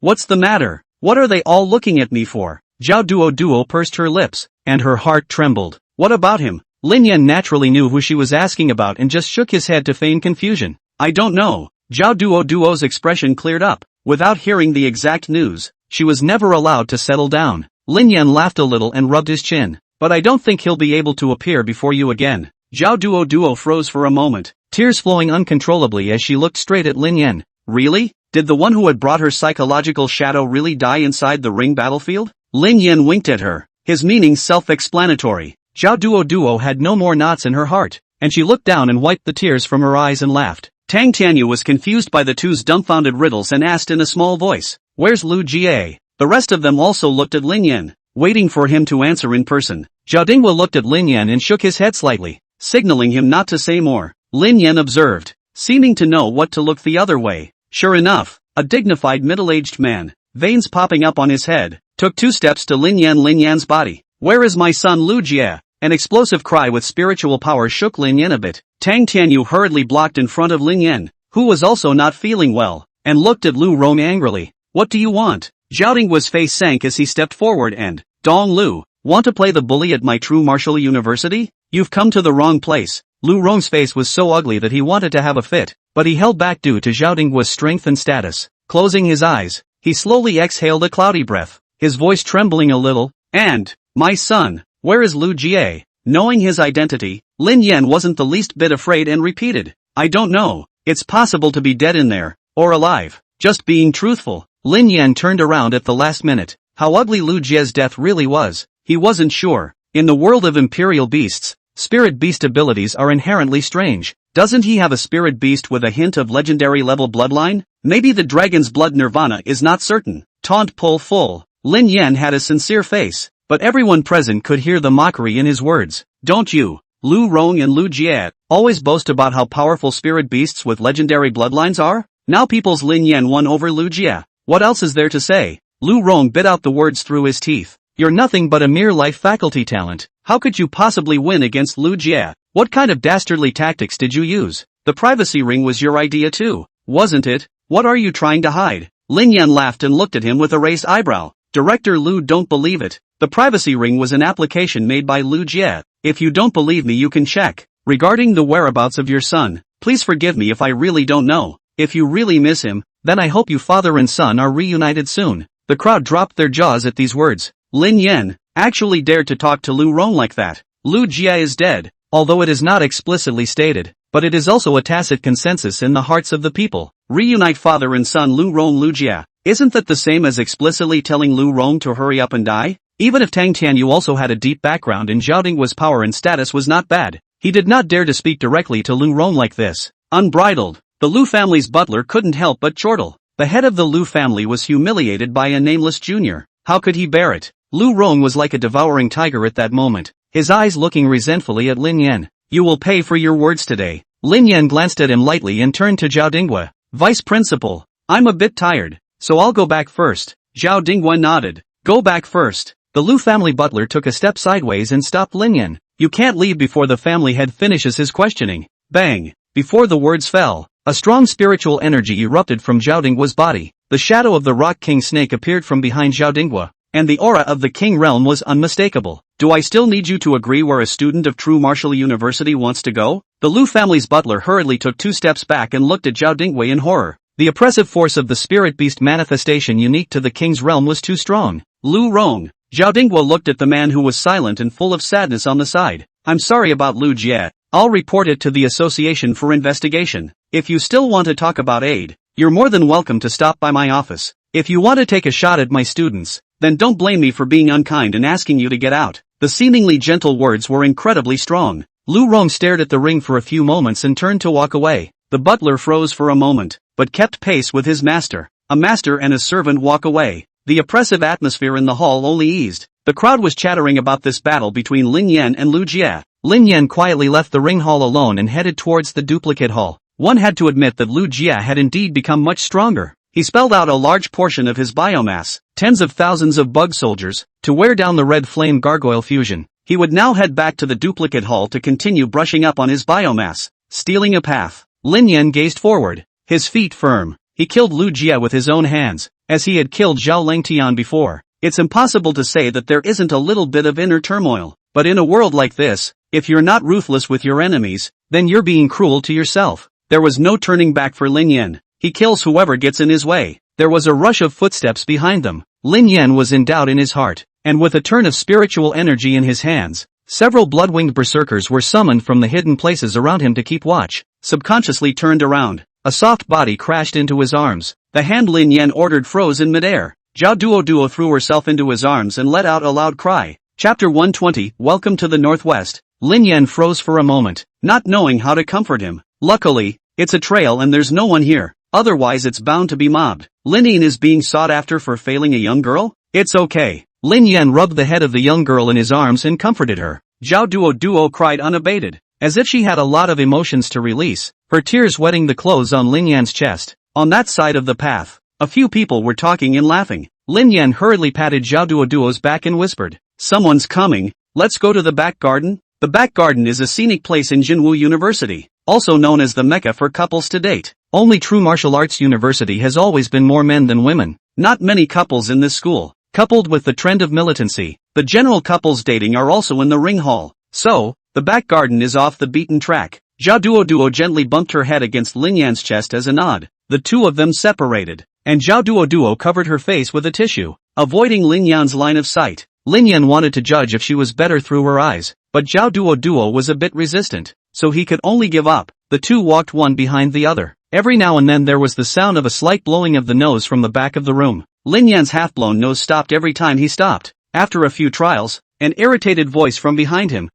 What's the matter? What are they all looking at me for? Zhao Duo pursed her lips, and her heart trembled. What about him? Lin Yan naturally knew who she was asking about and just shook his head to feign confusion. I don't know. Zhao Duo's expression cleared up. Without hearing the exact news, she was never allowed to settle down. Lin Yan laughed a little and rubbed his chin. But I don't think he'll be able to appear before you again. Zhao Duo froze for a moment, tears flowing uncontrollably as she looked straight at Lin Yan. Really? Did the one who had brought her psychological shadow really die inside the ring battlefield? Lin Yan winked at her, his meaning self-explanatory. Zhao Duo had no more knots in her heart, and she looked down and wiped the tears from her eyes and laughed. Tang Tianyu was confused by the two's dumbfounded riddles and asked in a small voice, "Where's Lu Jie?" The rest of them also looked at Lin Yan, waiting for him to answer in person. Zhao Dinghua looked at Lin Yan and shook his head slightly, signaling him not to say more. Lin Yan observed, seeming to know what to look the other way. Sure enough, a dignified middle-aged man, veins popping up on his head, took 2 steps to Lin Yan's body. Where is my son Lu Jie? An explosive cry with spiritual power shook Lin Yan a bit. Tang Tianyu hurriedly blocked in front of Lin Yan, who was also not feeling well, and looked at Lu Rong angrily. What do you want? Zhao Dinghua's face sank as he stepped forward and, Dong Lu, want to play the bully at my true martial university? You've come to the wrong place. Lu Rong's face was so ugly that he wanted to have a fit, but he held back due to Zhao Dinghua's strength and status. Closing his eyes, he slowly exhaled a cloudy breath, his voice trembling a little, and, my son, where is Lu Jie? Knowing his identity, Lin Yan wasn't the least bit afraid and repeated, I don't know, it's possible to be dead in there, or alive, just being truthful. Lin Yan turned around at the last minute. How ugly Lu Jie's death really was, he wasn't sure. In the world of imperial beasts, spirit beast abilities are inherently strange. Doesn't he have a spirit beast with a hint of legendary level bloodline? Maybe the dragon's blood nirvana is not certain. Taunt pull full. Lin Yan had a sincere face, but everyone present could hear the mockery in his words. Don't you, Lu Rong and Lu Jie, always boast about how powerful spirit beasts with legendary bloodlines are? Now people's Lin Yan won over Lu Jie. What else is there to say? Lu Rong bit out the words through his teeth. You're nothing but a mere life faculty talent. How could you possibly win against Lu Jie? What kind of dastardly tactics did you use? The privacy ring was your idea too, wasn't it? What are you trying to hide? Lin Yan laughed and looked at him with a raised eyebrow. Director Lu, don't believe it. The privacy ring was an application made by Lu Jie. If you don't believe me, you can check. Regarding the whereabouts of your son, please forgive me if I really don't know. If you really miss him, then I hope you father and son are reunited soon. The crowd dropped their jaws at these words. Lin Yan actually dared to talk to Lu Rong like that. Lu Jie is dead, although it is not explicitly stated, but it is also a tacit consensus in the hearts of the people. Reunite father and son Lu Rong Lu Jie. Isn't that the same as explicitly telling Lu Rong to hurry up and die? Even if Tang Tianyu also had a deep background in Zhao Dinghua's power and status was not bad, he did not dare to speak directly to Lu Rong like this. Unbridled, the Lu family's butler couldn't help but chortle. The head of the Lu family was humiliated by a nameless junior. How could he bear it? Lu Rong was like a devouring tiger at that moment, his eyes looking resentfully at Lin Yan. You will pay for your words today. Lin Yan glanced at him lightly and turned to Zhao Dinghua. Vice Principal, I'm a bit tired, so I'll go back first. Zhao Dinghua nodded. Go back first. The Lu family butler took a step sideways and stopped Lin Yan. You can't leave before the family head finishes his questioning. Bang! Before the words fell, a strong spiritual energy erupted from Zhao Dinghua's body. The shadow of the Rock King snake appeared from behind Zhao Dinghua, and the aura of the King realm was unmistakable. Do I still need you to agree where a student of True Martial University wants to go? The Lu family's butler hurriedly took 2 steps back and looked at Zhao Dinghua in horror. The oppressive force of the spirit beast manifestation unique to the King's realm was too strong. Lu Rong. Zhao Dinghua looked at the man who was silent and full of sadness on the side. I'm sorry about Lu Jie. I'll report it to the Association for Investigation. If you still want to talk about aid, you're more than welcome to stop by my office. If you want to take a shot at my students, then don't blame me for being unkind and asking you to get out. The seemingly gentle words were incredibly strong. Lu Rong stared at the ring for a few moments and turned to walk away. The butler froze for a moment, but kept pace with his master. A master and a servant walk away. The oppressive atmosphere in the hall only eased. The crowd was chattering about this battle between Lin Yan and Lu Jie. Lin Yan quietly left the ring hall alone and headed towards the duplicate hall. One had to admit that Lu Jie had indeed become much stronger. He spelled out a large portion of his biomass, tens of thousands of bug soldiers, to wear down the red flame gargoyle fusion. He would now head back to the duplicate hall to continue brushing up on his biomass, stealing a path. Lin Yan gazed forward, his feet firm. He killed Lu Jie with his own hands, as he had killed Zhao Langtian before. It's impossible to say that there isn't a little bit of inner turmoil, but in a world like this, if you're not ruthless with your enemies, then you're being cruel to yourself. There was no turning back for Lin Yan. He kills whoever gets in his way. There was a rush of footsteps behind them. Lin Yan was in doubt in his heart, and with a turn of spiritual energy in his hands, several blood-winged berserkers were summoned from the hidden places around him to keep watch. Subconsciously turned around, a soft body crashed into his arms. The hand Lin Yan ordered froze in midair. Zhao Duo threw herself into his arms and let out a loud cry. Chapter 120, Welcome to the Northwest. Lin Yan froze for a moment, not knowing how to comfort him. Luckily, it's a trail and there's no one here. Otherwise it's bound to be mobbed. Lin Yan is being sought after for failing a young girl? It's okay. Lin Yan rubbed the head of the young girl in his arms and comforted her. Zhao Duo cried unabated, as if she had a lot of emotions to release, her tears wetting the clothes on Lin Yan's chest. On that side of the path, a few people were talking and laughing. Lin Yan hurriedly patted Zhao Duo's back and whispered, someone's coming, let's go to the back garden? The back garden is a scenic place in Jinwu University, also known as the Mecca for couples to date. Only true martial arts university has always been more men than women. Not many couples in this school. Coupled with the trend of militancy, the general couples dating are also in the ring hall. So, the back garden is off the beaten track. Zhao Duo gently bumped her head against Lin Yan's chest as a nod. The two of them separated, and Zhao Duo covered her face with a tissue, avoiding Lin Yan's line of sight. Lin Yan wanted to judge if she was better through her eyes, but Zhao Duo was a bit resistant, so he could only give up. The two walked one behind the other. Every now and then there was the sound of a slight blowing of the nose from the back of the room. Lin Yan's half-blown nose stopped every time he stopped. After a few trials, an irritated voice from behind him.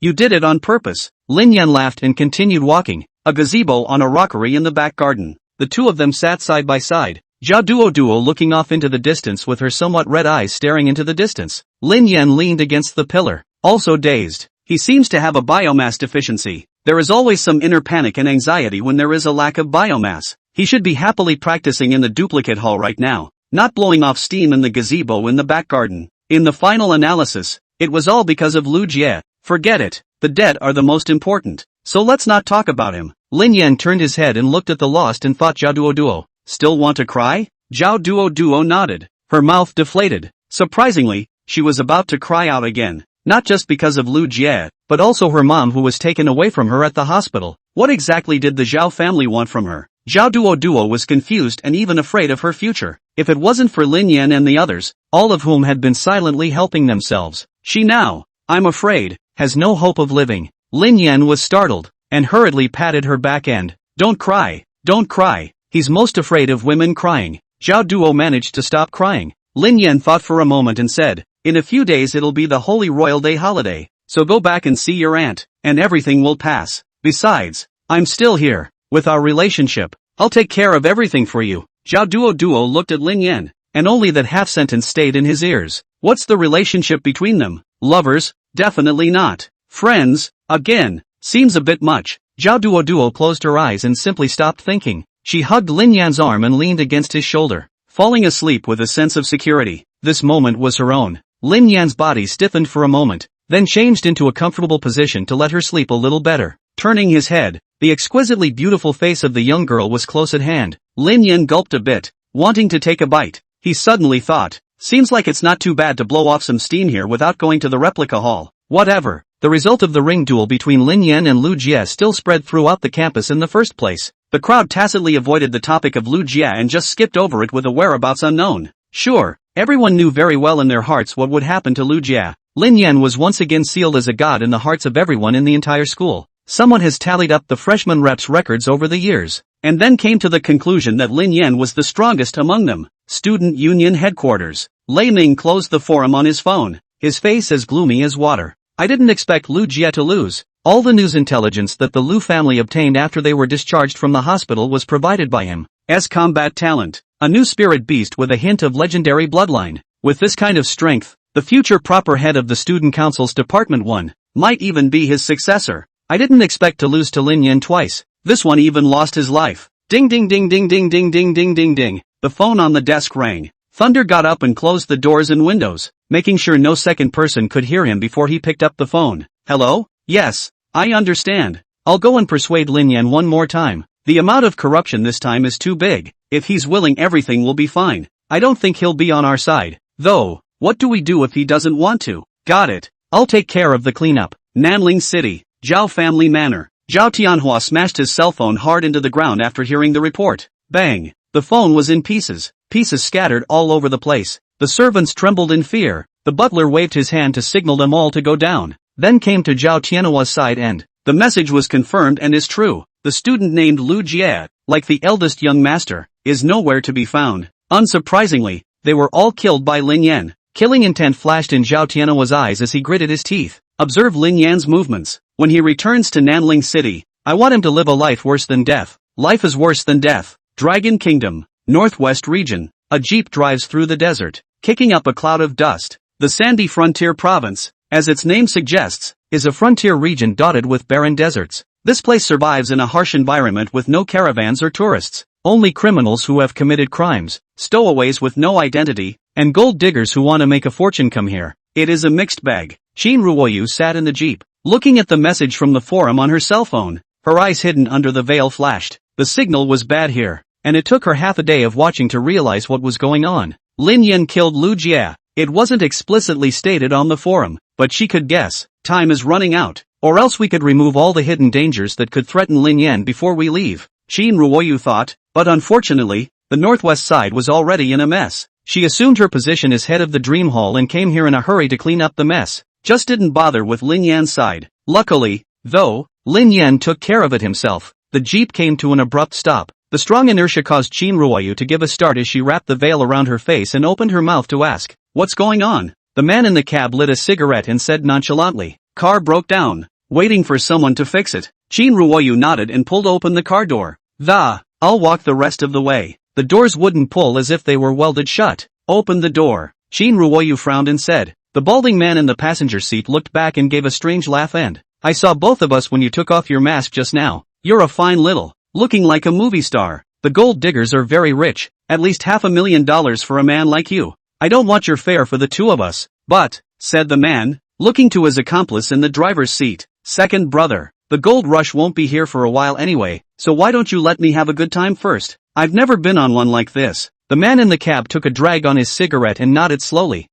You did it on purpose. Lin Yan laughed and continued walking. A gazebo on a rockery in the back garden. The two of them sat side by side. Zhao Duo looking off into the distance with her somewhat red eyes staring into the distance. Lin Yan leaned against the pillar, also dazed. He seems to have a biomass deficiency. There is always some inner panic and anxiety when there is a lack of biomass. He should be happily practicing in the duplicate hall right now, not blowing off steam in the gazebo in the back garden. In the final analysis, it was all because of Lu Jie. Forget it. The dead are the most important. So let's not talk about him. Lin Yan turned his head and looked at the lost and thought Zhao Duo. Still want to cry? Zhao Duo nodded. Her mouth deflated. Surprisingly, she was about to cry out again. Not just because of Lu Jie, but also her mom who was taken away from her at the hospital. What exactly did the Zhao family want from her? Zhao Duo was confused and even afraid of her future. If it wasn't for Lin Yan and the others, all of whom had been silently helping themselves, she now, I'm afraid, has no hope of living. Lin Yan was startled, and hurriedly patted her back end. Don't cry, don't cry. He's most afraid of women crying. Zhao Duo managed to stop crying. Lin Yan thought for a moment and said, in a few days it'll be the Holy Royal Day holiday, so go back and see your aunt, and everything will pass. Besides, I'm still here. With our relationship, I'll take care of everything for you. Zhao Duo looked at Lin Yan, and only that half sentence stayed in his ears. What's the relationship between them? Lovers? Definitely not. Friends? Again, seems a bit much. Zhao Duo closed her eyes and simply stopped thinking. She hugged Lin Yan's arm and leaned against his shoulder, falling asleep with a sense of security. This moment was her own. Lin Yan's body stiffened for a moment, then changed into a comfortable position to let her sleep a little better. Turning his head, the exquisitely beautiful face of the young girl was close at hand. Lin Yan gulped a bit, wanting to take a bite. He suddenly thought, seems like it's not too bad to blow off some steam here without going to the replica hall. Whatever. The result of the ring duel between Lin Yan and Lu Jie still spread throughout the campus in the first place. The crowd tacitly avoided the topic of Lu Jie and just skipped over it with a whereabouts unknown. Sure, everyone knew very well in their hearts what would happen to Lu Jie. Lin Yan was once again sealed as a god in the hearts of everyone in the entire school. Someone has tallied up the freshman reps' records over the years, and then came to the conclusion that Lin Yan was the strongest among them. Student Union Headquarters. Lei Ming closed the forum on his phone, his face as gloomy as water. I didn't expect Lu Jie to lose. All the news intelligence that the Lu family obtained after they were discharged from the hospital was provided by him. As combat talent, a new spirit beast with a hint of legendary bloodline. With this kind of strength, the future proper head of the Student Council's Department 1 might even be his successor. I didn't expect to lose to Lin Yan twice. This one even lost his life. Ding ding ding ding ding ding ding ding ding ding. The phone on the desk rang. Thunder got up and closed the doors and windows, making sure no second person could hear him before he picked up the phone. Hello? Yes, I understand. I'll go and persuade Lin Yan one more time. The amount of corruption this time is too big. If he's willing, everything will be fine. I don't think he'll be on our side. Though, what do we do if he doesn't want to? Got it. I'll take care of the cleanup. Nanling City, Zhao Family Manor. Zhao Tianhua smashed his cell phone hard into the ground after hearing the report. Bang! The phone was in pieces. Pieces scattered all over the place. The servants trembled in fear. The butler waved his hand to signal them all to go down. Then came to Zhao Tianhua's side and the message was confirmed and is true. The student named Lu Jie, like the eldest young master, is nowhere to be found. Unsurprisingly, they were all killed by Lin Yan. Killing intent flashed in Zhao Tianhua's eyes as he gritted his teeth. Observe Lin Yan's movements. When he returns to Nanling City, I want him to live a life worse than death. Life is worse than death. Dragon Kingdom, Northwest Region. A jeep drives through the desert, kicking up a cloud of dust. The Sandy Frontier Province, as its name suggests, is a frontier region dotted with barren deserts. This place survives in a harsh environment with no caravans or tourists, only criminals who have committed crimes, stowaways with no identity, and gold diggers who want to make a fortune come here. It is a mixed bag. Shin Ruoyu sat in the jeep, looking at the message from the forum on her cell phone. Her eyes hidden under the veil flashed. The signal was bad here, and it took her half a day of watching to realize what was going on. Lin Yan killed Lu Jie. It wasn't explicitly stated on the forum, but she could guess. Time is running out, or else we could remove all the hidden dangers that could threaten Lin Yan before we leave. Shin Ruoyu thought, but unfortunately, the northwest side was already in a mess. She assumed her position as head of the Dream Hall and came here in a hurry to clean up the mess. Just didn't bother with Lin Yan's side. Luckily, though, Lin Yan took care of it himself. The jeep came to an abrupt stop. The strong inertia caused Shin Ruoyu to give a start as she wrapped the veil around her face and opened her mouth to ask, "What's going on?" The man in the cab lit a cigarette and said nonchalantly, "Car broke down. Waiting for someone to fix it." Shin Ruoyu nodded and pulled open the car door. I'll walk the rest of the way." The doors wouldn't pull as if they were welded shut. "Open the door." Shin Ruoyu frowned and said. The balding man in the passenger seat looked back and gave a strange laugh and, "I saw both of us when you took off your mask just now. You're a fine little, looking like a movie star. The gold diggers are very rich, at least $500,000 for a man like you. I don't want your fare for the two of us, but," said the man, looking to his accomplice in the driver's seat, "second brother, the gold rush won't be here for a while anyway, so why don't you let me have a good time first? I've never been on one like this." The man in the cab took a drag on his cigarette and nodded slowly.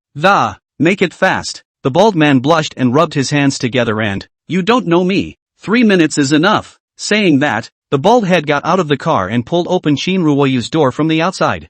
Make it fast." The bald man blushed and rubbed his hands together and, "You don't know me. 3 minutes is enough." Saying that, the bald head got out of the car and pulled open Shin Ruoyu's door from the outside.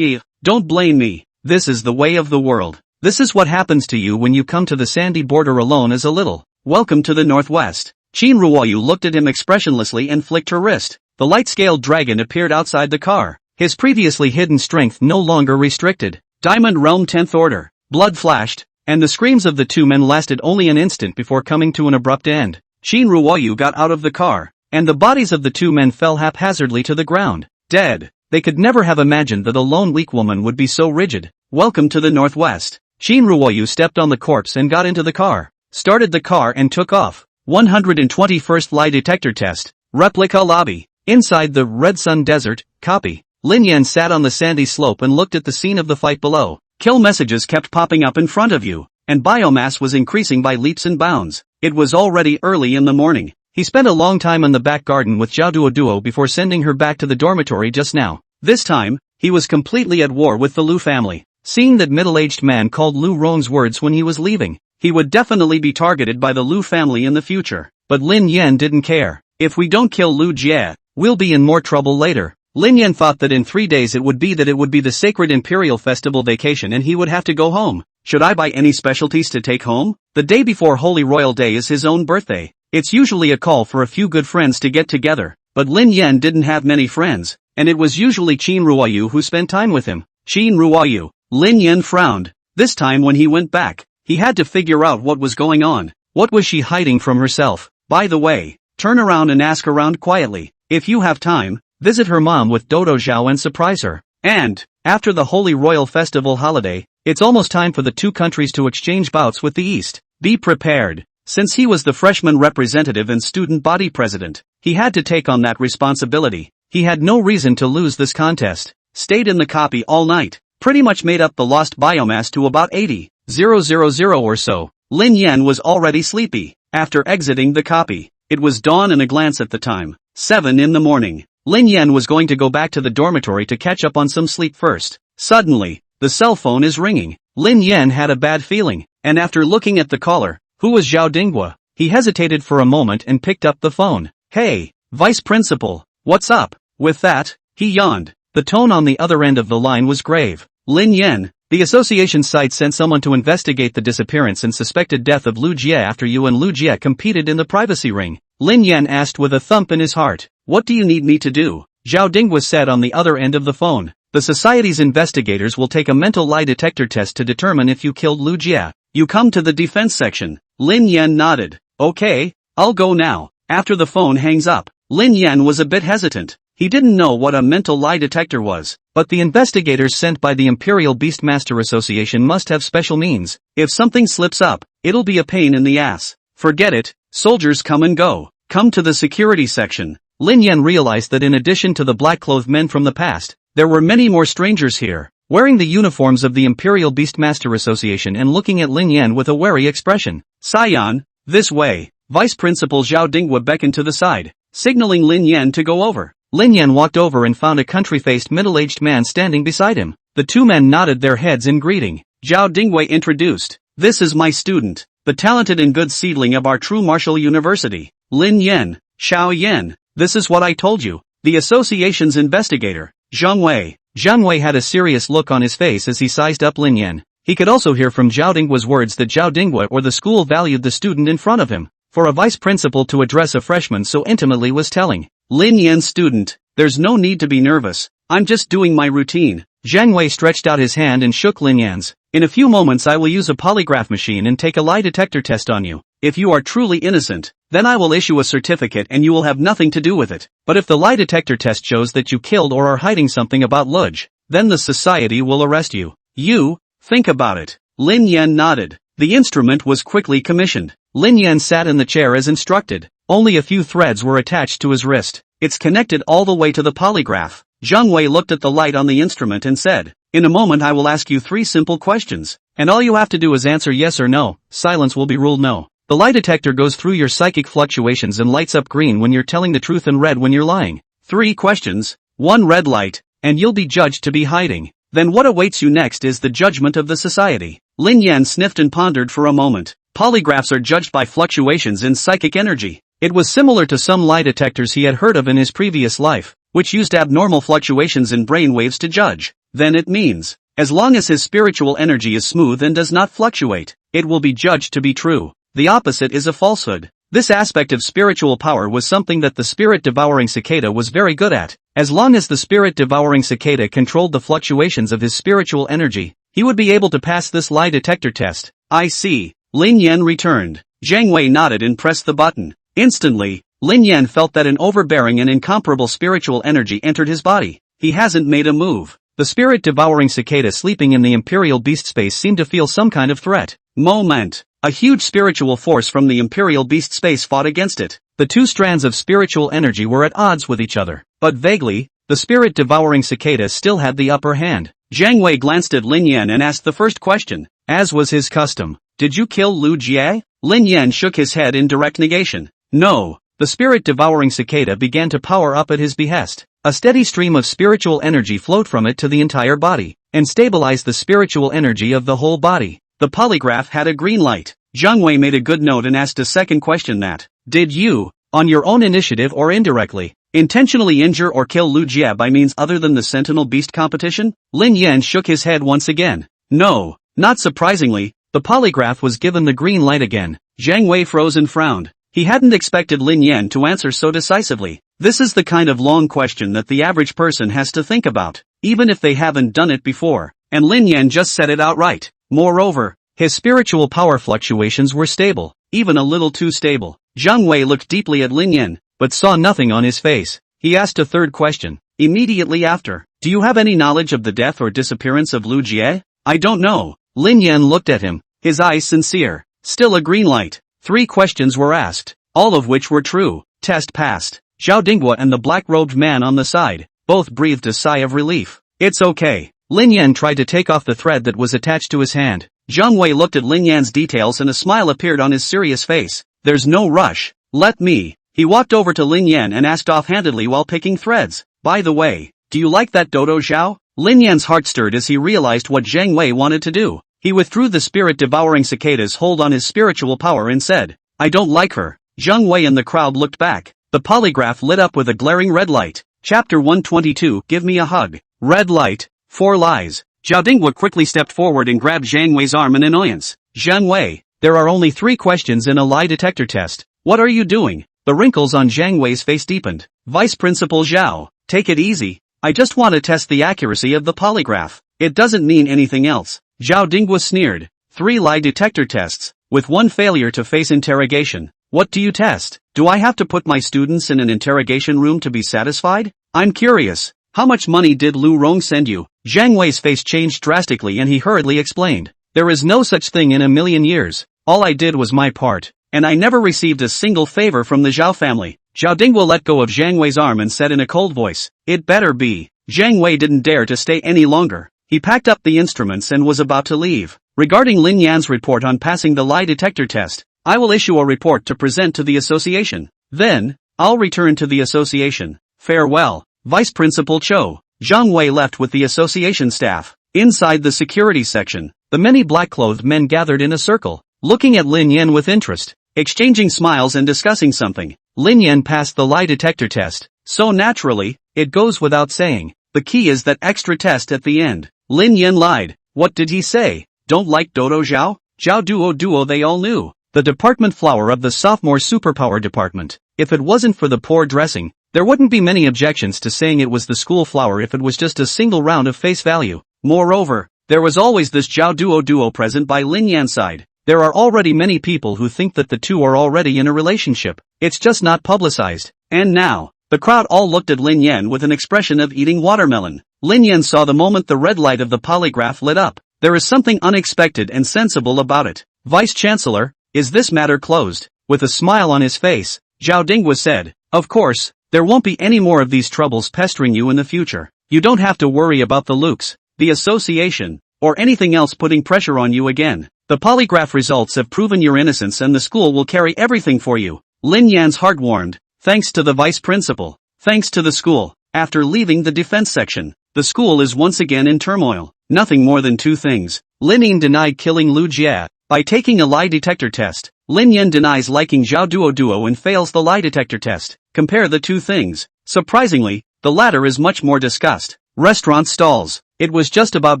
Don't blame me. This is the way of the world. This is what happens to you when you come to the sandy border alone as a little. Welcome to the Northwest. Shin Ruoyu looked at him expressionlessly and flicked her wrist. The light-scaled dragon appeared outside the car. His previously hidden strength no longer restricted. Diamond Realm 10th Order. Blood flashed, and the screams of the two men lasted only an instant before coming to an abrupt end. Shin Ruoyu got out of the car, and the bodies of the two men fell haphazardly to the ground, dead. They could never have imagined that a lone weak woman would be so rigid. Welcome to the Northwest. Shin Ruoyu stepped on the corpse and got into the car, started the car and took off. 121st Lie Detector Test. Replica Lobby. Inside the Red Sun Desert, copy. Lin Yan sat on the sandy slope and looked at the scene of the fight below. Kill messages kept popping up in front of you, and biomass was increasing by leaps and bounds. It was already early in the morning. He spent a long time in the back garden with Zhao Duo before sending her back to the dormitory just now. This time, he was completely at war with the Lu family. Seeing that middle-aged man called Lu Rong's words when he was leaving, he would definitely be targeted by the Lu family in the future. But Lin Yan didn't care. If we don't kill Lu Jie, we'll be in more trouble later. Lin Yan thought that in 3 days it would be the sacred imperial festival vacation and he would have to go home. Should I buy any specialties to take home? The day before Holy Royal Day is his own birthday. It's usually a call for a few good friends to get together, but Lin Yan didn't have many friends, and it was usually Shin Ruoyu who spent time with him. Shin Ruoyu. Lin Yan frowned. This time when he went back, he had to figure out what was going on. What was she hiding from herself? By the way, turn around and ask around quietly. If you have time, visit her mom with Dodo Zhao and surprise her. And, after the Holy Royal Festival holiday, it's almost time for the two countries to exchange bouts with the East. Be prepared. Since he was the freshman representative and student body president, he had to take on that responsibility. He had no reason to lose this contest. Stayed in the copy all night. Pretty much made up the lost biomass to about 80,000 or so. Lin Yan was already sleepy. After exiting the copy, it was dawn and a glance at the time. 7 in the morning. Lin Yan was going to go back to the dormitory to catch up on some sleep first. Suddenly, the cell phone is ringing. Lin Yan had a bad feeling, and after looking at the caller, who was Zhao Dinghua, he hesitated for a moment and picked up the phone. "Hey, Vice Principal, what's up?" With that, he yawned. The tone on the other end of the line was grave. "Lin Yan, the association site sent someone to investigate the disappearance and suspected death of Lu Jie after you and Lu Jie competed in the privacy ring." Lin Yan asked with a thump in his heart. "What do you need me to do?" Zhao Dinghua said on the other end of the phone. "The society's investigators will take a mental lie detector test to determine if you killed Lu Jie. You come to the defense section." Lin Yan nodded. "Okay, I'll go now." After the phone hangs up, Lin Yan was a bit hesitant. He didn't know what a mental lie detector was, but the investigators sent by the Imperial Beastmaster Association must have special means. If something slips up, it'll be a pain in the ass. Forget it, soldiers come and go. Come to the security section. Lin Yan realized that in addition to the black-clothed men from the past, there were many more strangers here. wearing the uniforms of the Imperial Beastmaster Association and looking at Lin Yan with a wary expression. "Scion, this way." Vice Principal Zhao Dinghua beckoned to the side, signaling Lin Yan to go over. Lin Yan walked over and found a country-faced middle-aged man standing beside him. The two men nodded their heads in greeting. Zhao Dinghua introduced, "This is my student, the talented and good seedling of our true martial university, Lin Yan, Xiao Yan. This is what I told you, the association's investigator, Zhang Wei." Zhang Wei had a serious look on his face as he sized up Lin Yan. He could also hear from Zhao Dinghua's words that Zhao Dinghua or the school valued the student in front of him. For a vice principal to address a freshman so intimately was telling. "Lin Yan student, there's no need to be nervous, I'm just doing my routine." Zhang Wei stretched out his hand and shook Lin Yan's. "In a few moments I will use a polygraph machine and take a lie detector test on you. If you are truly innocent, then I will issue a certificate and you will have nothing to do with it. But if the lie detector test shows that you killed or are hiding something about Luge, then the society will arrest you. You, think about it." Lin Yan nodded. The instrument was quickly commissioned. Lin Yan sat in the chair as instructed. Only a few threads were attached to his wrist. It's connected all the way to the polygraph. Zhang Wei looked at the light on the instrument and said, "In a moment I will ask you 3 simple questions, and all you have to do is answer yes or no. Silence will be ruled no. The lie detector goes through your psychic fluctuations and lights up green when you're telling the truth and red when you're lying. 3 questions, 1 red light, and you'll be judged to be hiding. Then what awaits you next is the judgment of the society." Lin Yan sniffed and pondered for a moment. Polygraphs are judged by fluctuations in psychic energy. It was similar to some lie detectors he had heard of in his previous life, which used abnormal fluctuations in brainwaves to judge. Then it means, as long as his spiritual energy is smooth and does not fluctuate, it will be judged to be true. The opposite is a falsehood. This aspect of spiritual power was something that the spirit-devouring cicada was very good at. As long as the spirit-devouring cicada controlled the fluctuations of his spiritual energy, he would be able to pass this lie detector test. "I see." Lin Yan returned. Zhang Wei nodded and pressed the button. Instantly, Lin Yan felt that an overbearing and incomparable spiritual energy entered his body. He hasn't made a move. The spirit-devouring cicada sleeping in the Imperial Beast space seemed to feel some kind of threat. Moment. A huge spiritual force from the Imperial Beast space fought against it. The 2 strands of spiritual energy were at odds with each other. But vaguely, the spirit-devouring cicada still had the upper hand. Zhang Wei glanced at Lin Yan and asked the first question. As was his custom, "Did you kill Lu Jie?" Lin Yan shook his head in direct negation. "No." The spirit-devouring cicada began to power up at his behest. A steady stream of spiritual energy flowed from it to the entire body, and stabilized the spiritual energy of the whole body. The polygraph had a green light. Zhang Wei made a good note and asked a second question that, "Did you, on your own initiative or indirectly, intentionally injure or kill Lu Jie by means other than the Sentinel Beast competition?" Lin Yan shook his head once again. "No." Not surprisingly, the polygraph was given the green light again. Zhang Wei froze and frowned. He hadn't expected Lin Yan to answer so decisively. This is the kind of long question that the average person has to think about, even if they haven't done it before, and Lin Yan just said it outright. Moreover, his spiritual power fluctuations were stable, even a little too stable. Zhang Wei looked deeply at Lin Yan, but saw nothing on his face. He asked a third question, immediately after. "Do you have any knowledge of the death or disappearance of Lu Jie?" "I don't know." Lin Yan looked at him, his eyes sincere. Still a green light. 3 questions were asked, all of which were true. Test passed. Zhao Dinghua and the black-robed man on the side both breathed a sigh of relief. "It's okay." Lin Yan tried to take off the thread that was attached to his hand. Zhang Wei looked at Lin Yan's details and a smile appeared on his serious face. "There's no rush. Let me." He walked over to Lin Yan and asked offhandedly while picking threads, "By the way, do you like that dodo Zhao?" Lin Yan's heart stirred as he realized what Zhang Wei wanted to do. He withdrew the spirit-devouring cicada's hold on his spiritual power and said, "I don't like her." Zhang Wei and the crowd looked back. The polygraph lit up with a glaring red light. Chapter 122, Give Me a Hug. Red light, 4 lies. Zhao Dinghua quickly stepped forward and grabbed Zhang Wei's arm in annoyance. "Zhang Wei, there are only 3 questions in a lie detector test. What are you doing?" The wrinkles on Zhang Wei's face deepened. "Vice Principal Zhao, take it easy. I just want to test the accuracy of the polygraph. It doesn't mean anything else." Zhao Dinghua sneered. 3 lie detector tests, with 1 failure to face interrogation. What do you test? Do I have to put my students in an interrogation room to be satisfied? I'm curious. How much money did Lu Rong send you? Zhang Wei's face changed drastically and he hurriedly explained. There is no such thing in a million years. All I did was my part, and I never received a single favor from the Zhao family. Zhao Dinghua let go of Zhang Wei's arm and said in a cold voice, "It better be." Zhang Wei didn't dare to stay any longer. He packed up the instruments and was about to leave. Regarding Lin Yan's report on passing the lie detector test, I will issue a report to present to the association. Then, I'll return to the association. Farewell. Vice Principal Cho. Zhang Wei left with the association staff. Inside the security section, the many black-clothed men gathered in a circle, looking at Lin Yan with interest, exchanging smiles and discussing something. Lin Yan passed the lie detector test, so naturally, it goes without saying. The key is that extra test at the end. Lin Yan lied. What did he say? Don't like Dodo Zhao? Zhao Duo they all knew. The department flower of the sophomore superpower department. If it wasn't for the poor dressing, there wouldn't be many objections to saying it was the school flower if it was just a single round of face value. Moreover, there was always this Zhao Duo present by Lin Yan's side. There are already many people who think that the two are already in a relationship. It's just not publicized. And now, the crowd all looked at Lin Yan with an expression of eating watermelon. Lin Yan saw the moment the red light of the polygraph lit up. There is something unexpected and sensible about it. Vice Chancellor, is this matter closed? With a smile on his face, Zhao Dinghua said, of course, there won't be any more of these troubles pestering you in the future. You don't have to worry about the Lukes, the association, or anything else putting pressure on you again. The polygraph results have proven your innocence and the school will carry everything for you. Lin Yan's heart warmed, thanks to the vice principal, thanks to the school. After leaving the defense section, the school is once again in turmoil. Nothing more than two things. Lin Yan denied killing Lu Jia by taking a lie detector test. Lin Yan denies liking Zhao Duo and fails the lie detector test. Compare the two things. Surprisingly, the latter is much more discussed. Restaurant stalls. It was just about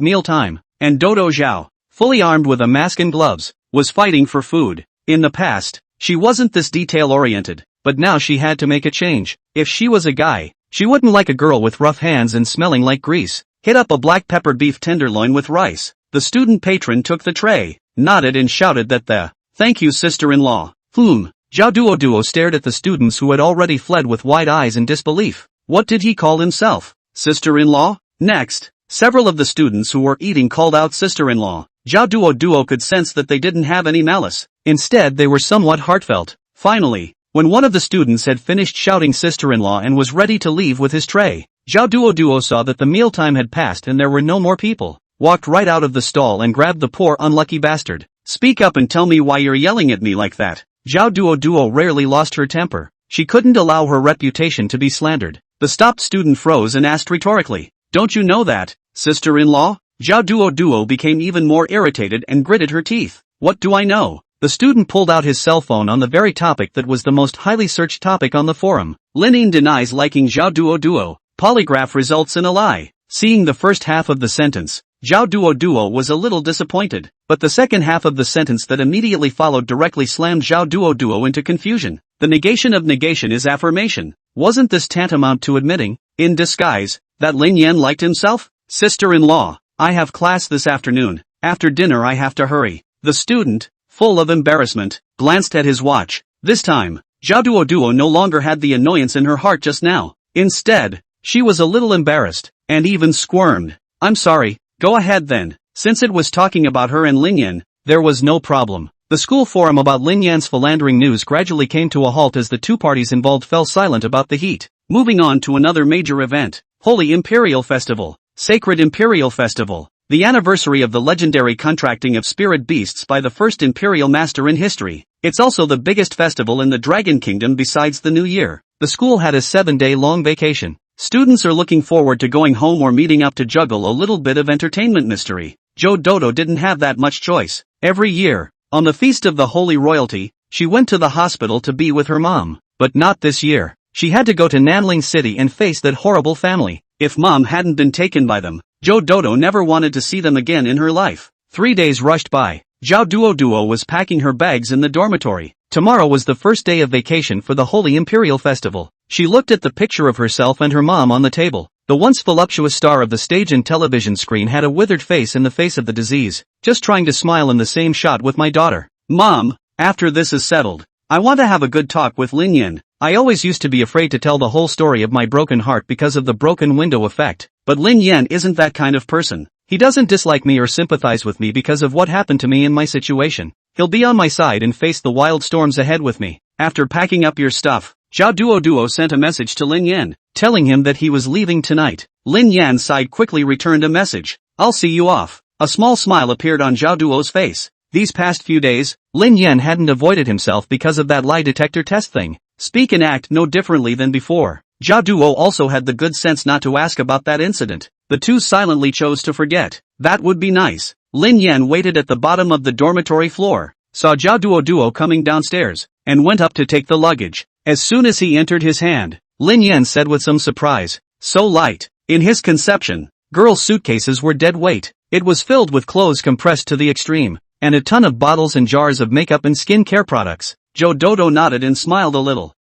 mealtime, and Dodo Zhao, fully armed with a mask and gloves, was fighting for food. In the past, she wasn't this detail-oriented, but now she had to make a change. If she was a guy, she wouldn't like a girl with rough hands and smelling like grease. Hit up a black pepper beef tenderloin with rice. The student patron took the tray, nodded and shouted that thank you sister-in-law. Zhao Duo stared at the students who had already fled with wide eyes in disbelief. What did he call himself? Sister-in-law? Next, several of the students who were eating called out sister-in-law. Zhao Duo could sense that they didn't have any malice. Instead they were somewhat heartfelt. Finally, when one of the students had finished shouting sister-in-law and was ready to leave with his tray, Zhao Duo saw that the mealtime had passed and there were no more people, walked right out of the stall and grabbed the poor unlucky bastard. Speak up and tell me why you're yelling at me like that. Zhao Duo rarely lost her temper. She couldn't allow her reputation to be slandered. The stopped student froze and asked rhetorically, don't you know that, sister-in-law? Zhao Duo became even more irritated and gritted her teeth. What do I know? The student pulled out his cell phone on the very topic that was the most highly searched topic on the forum. Lin Yan denies liking Zhao Duo. Polygraph results in a lie. Seeing the first half of the sentence, Zhao Duo was a little disappointed, but the second half of the sentence that immediately followed directly slammed Zhao Duo into confusion. The negation of negation is affirmation. Wasn't this tantamount to admitting, in disguise, that Lin Yan liked himself? Sister-in-law, I have class this afternoon. After dinner I have to hurry. The student, full of embarrassment, glanced at his watch. This time, Zhao Duo no longer had the annoyance in her heart just now. Instead, she was a little embarrassed, and even squirmed. I'm sorry, go ahead then. Since it was talking about her and Lin Yan, there was no problem. The school forum about Lin Yan's philandering news gradually came to a halt as the two parties involved fell silent about the heat. Moving on to another major event, Holy Imperial Festival, Sacred Imperial Festival, the anniversary of the legendary contracting of spirit beasts by the first Imperial Master in history. It's also the biggest festival in the Dragon Kingdom besides the New Year. The school had a 7-day-long vacation. Students are looking forward to going home or meeting up to juggle a little bit of entertainment mystery. Dodo didn't have that much choice. Every year, on the Feast of the Holy Royalty, she went to the hospital to be with her mom. But not this year. She had to go to Nanling City and face that horrible family. If mom hadn't been taken by them, Dodo never wanted to see them again in her life. 3 days rushed by. Zhao Duo was packing her bags in the dormitory. Tomorrow was the first day of vacation for the Holy Imperial Festival. She looked at the picture of herself and her mom on the table. The once voluptuous star of the stage and television screen had a withered face in the face of the disease. Just trying to smile in the same shot with my daughter. Mom, after this is settled, I want to have a good talk with Lin Yan. I always used to be afraid to tell the whole story of my broken heart because of the broken window effect. But Lin Yan isn't that kind of person. He doesn't dislike me or sympathize with me because of what happened to me in my situation. He'll be on my side and face the wild storms ahead with me. After packing up your stuff, Zhao Duo sent a message to Lin Yan, telling him that he was leaving tonight. Lin Yan's side quickly returned a message. I'll see you off. A small smile appeared on Zhao Duo's face. These past few days, Lin Yan hadn't avoided himself because of that lie detector test thing. Speak and act no differently than before. Zhao Duo also had the good sense not to ask about that incident. The two silently chose to forget. That would be nice. Lin Yan waited at the bottom of the dormitory floor, saw Zhao Duo coming downstairs, and went up to take the luggage. As soon as he entered his hand, Lin Yan said with some surprise, "So light." In his conception, girls' suitcases were dead weight. It was filled with clothes compressed to the extreme, and a ton of bottles and jars of makeup and skin care products. Joe Dodo nodded and smiled a little.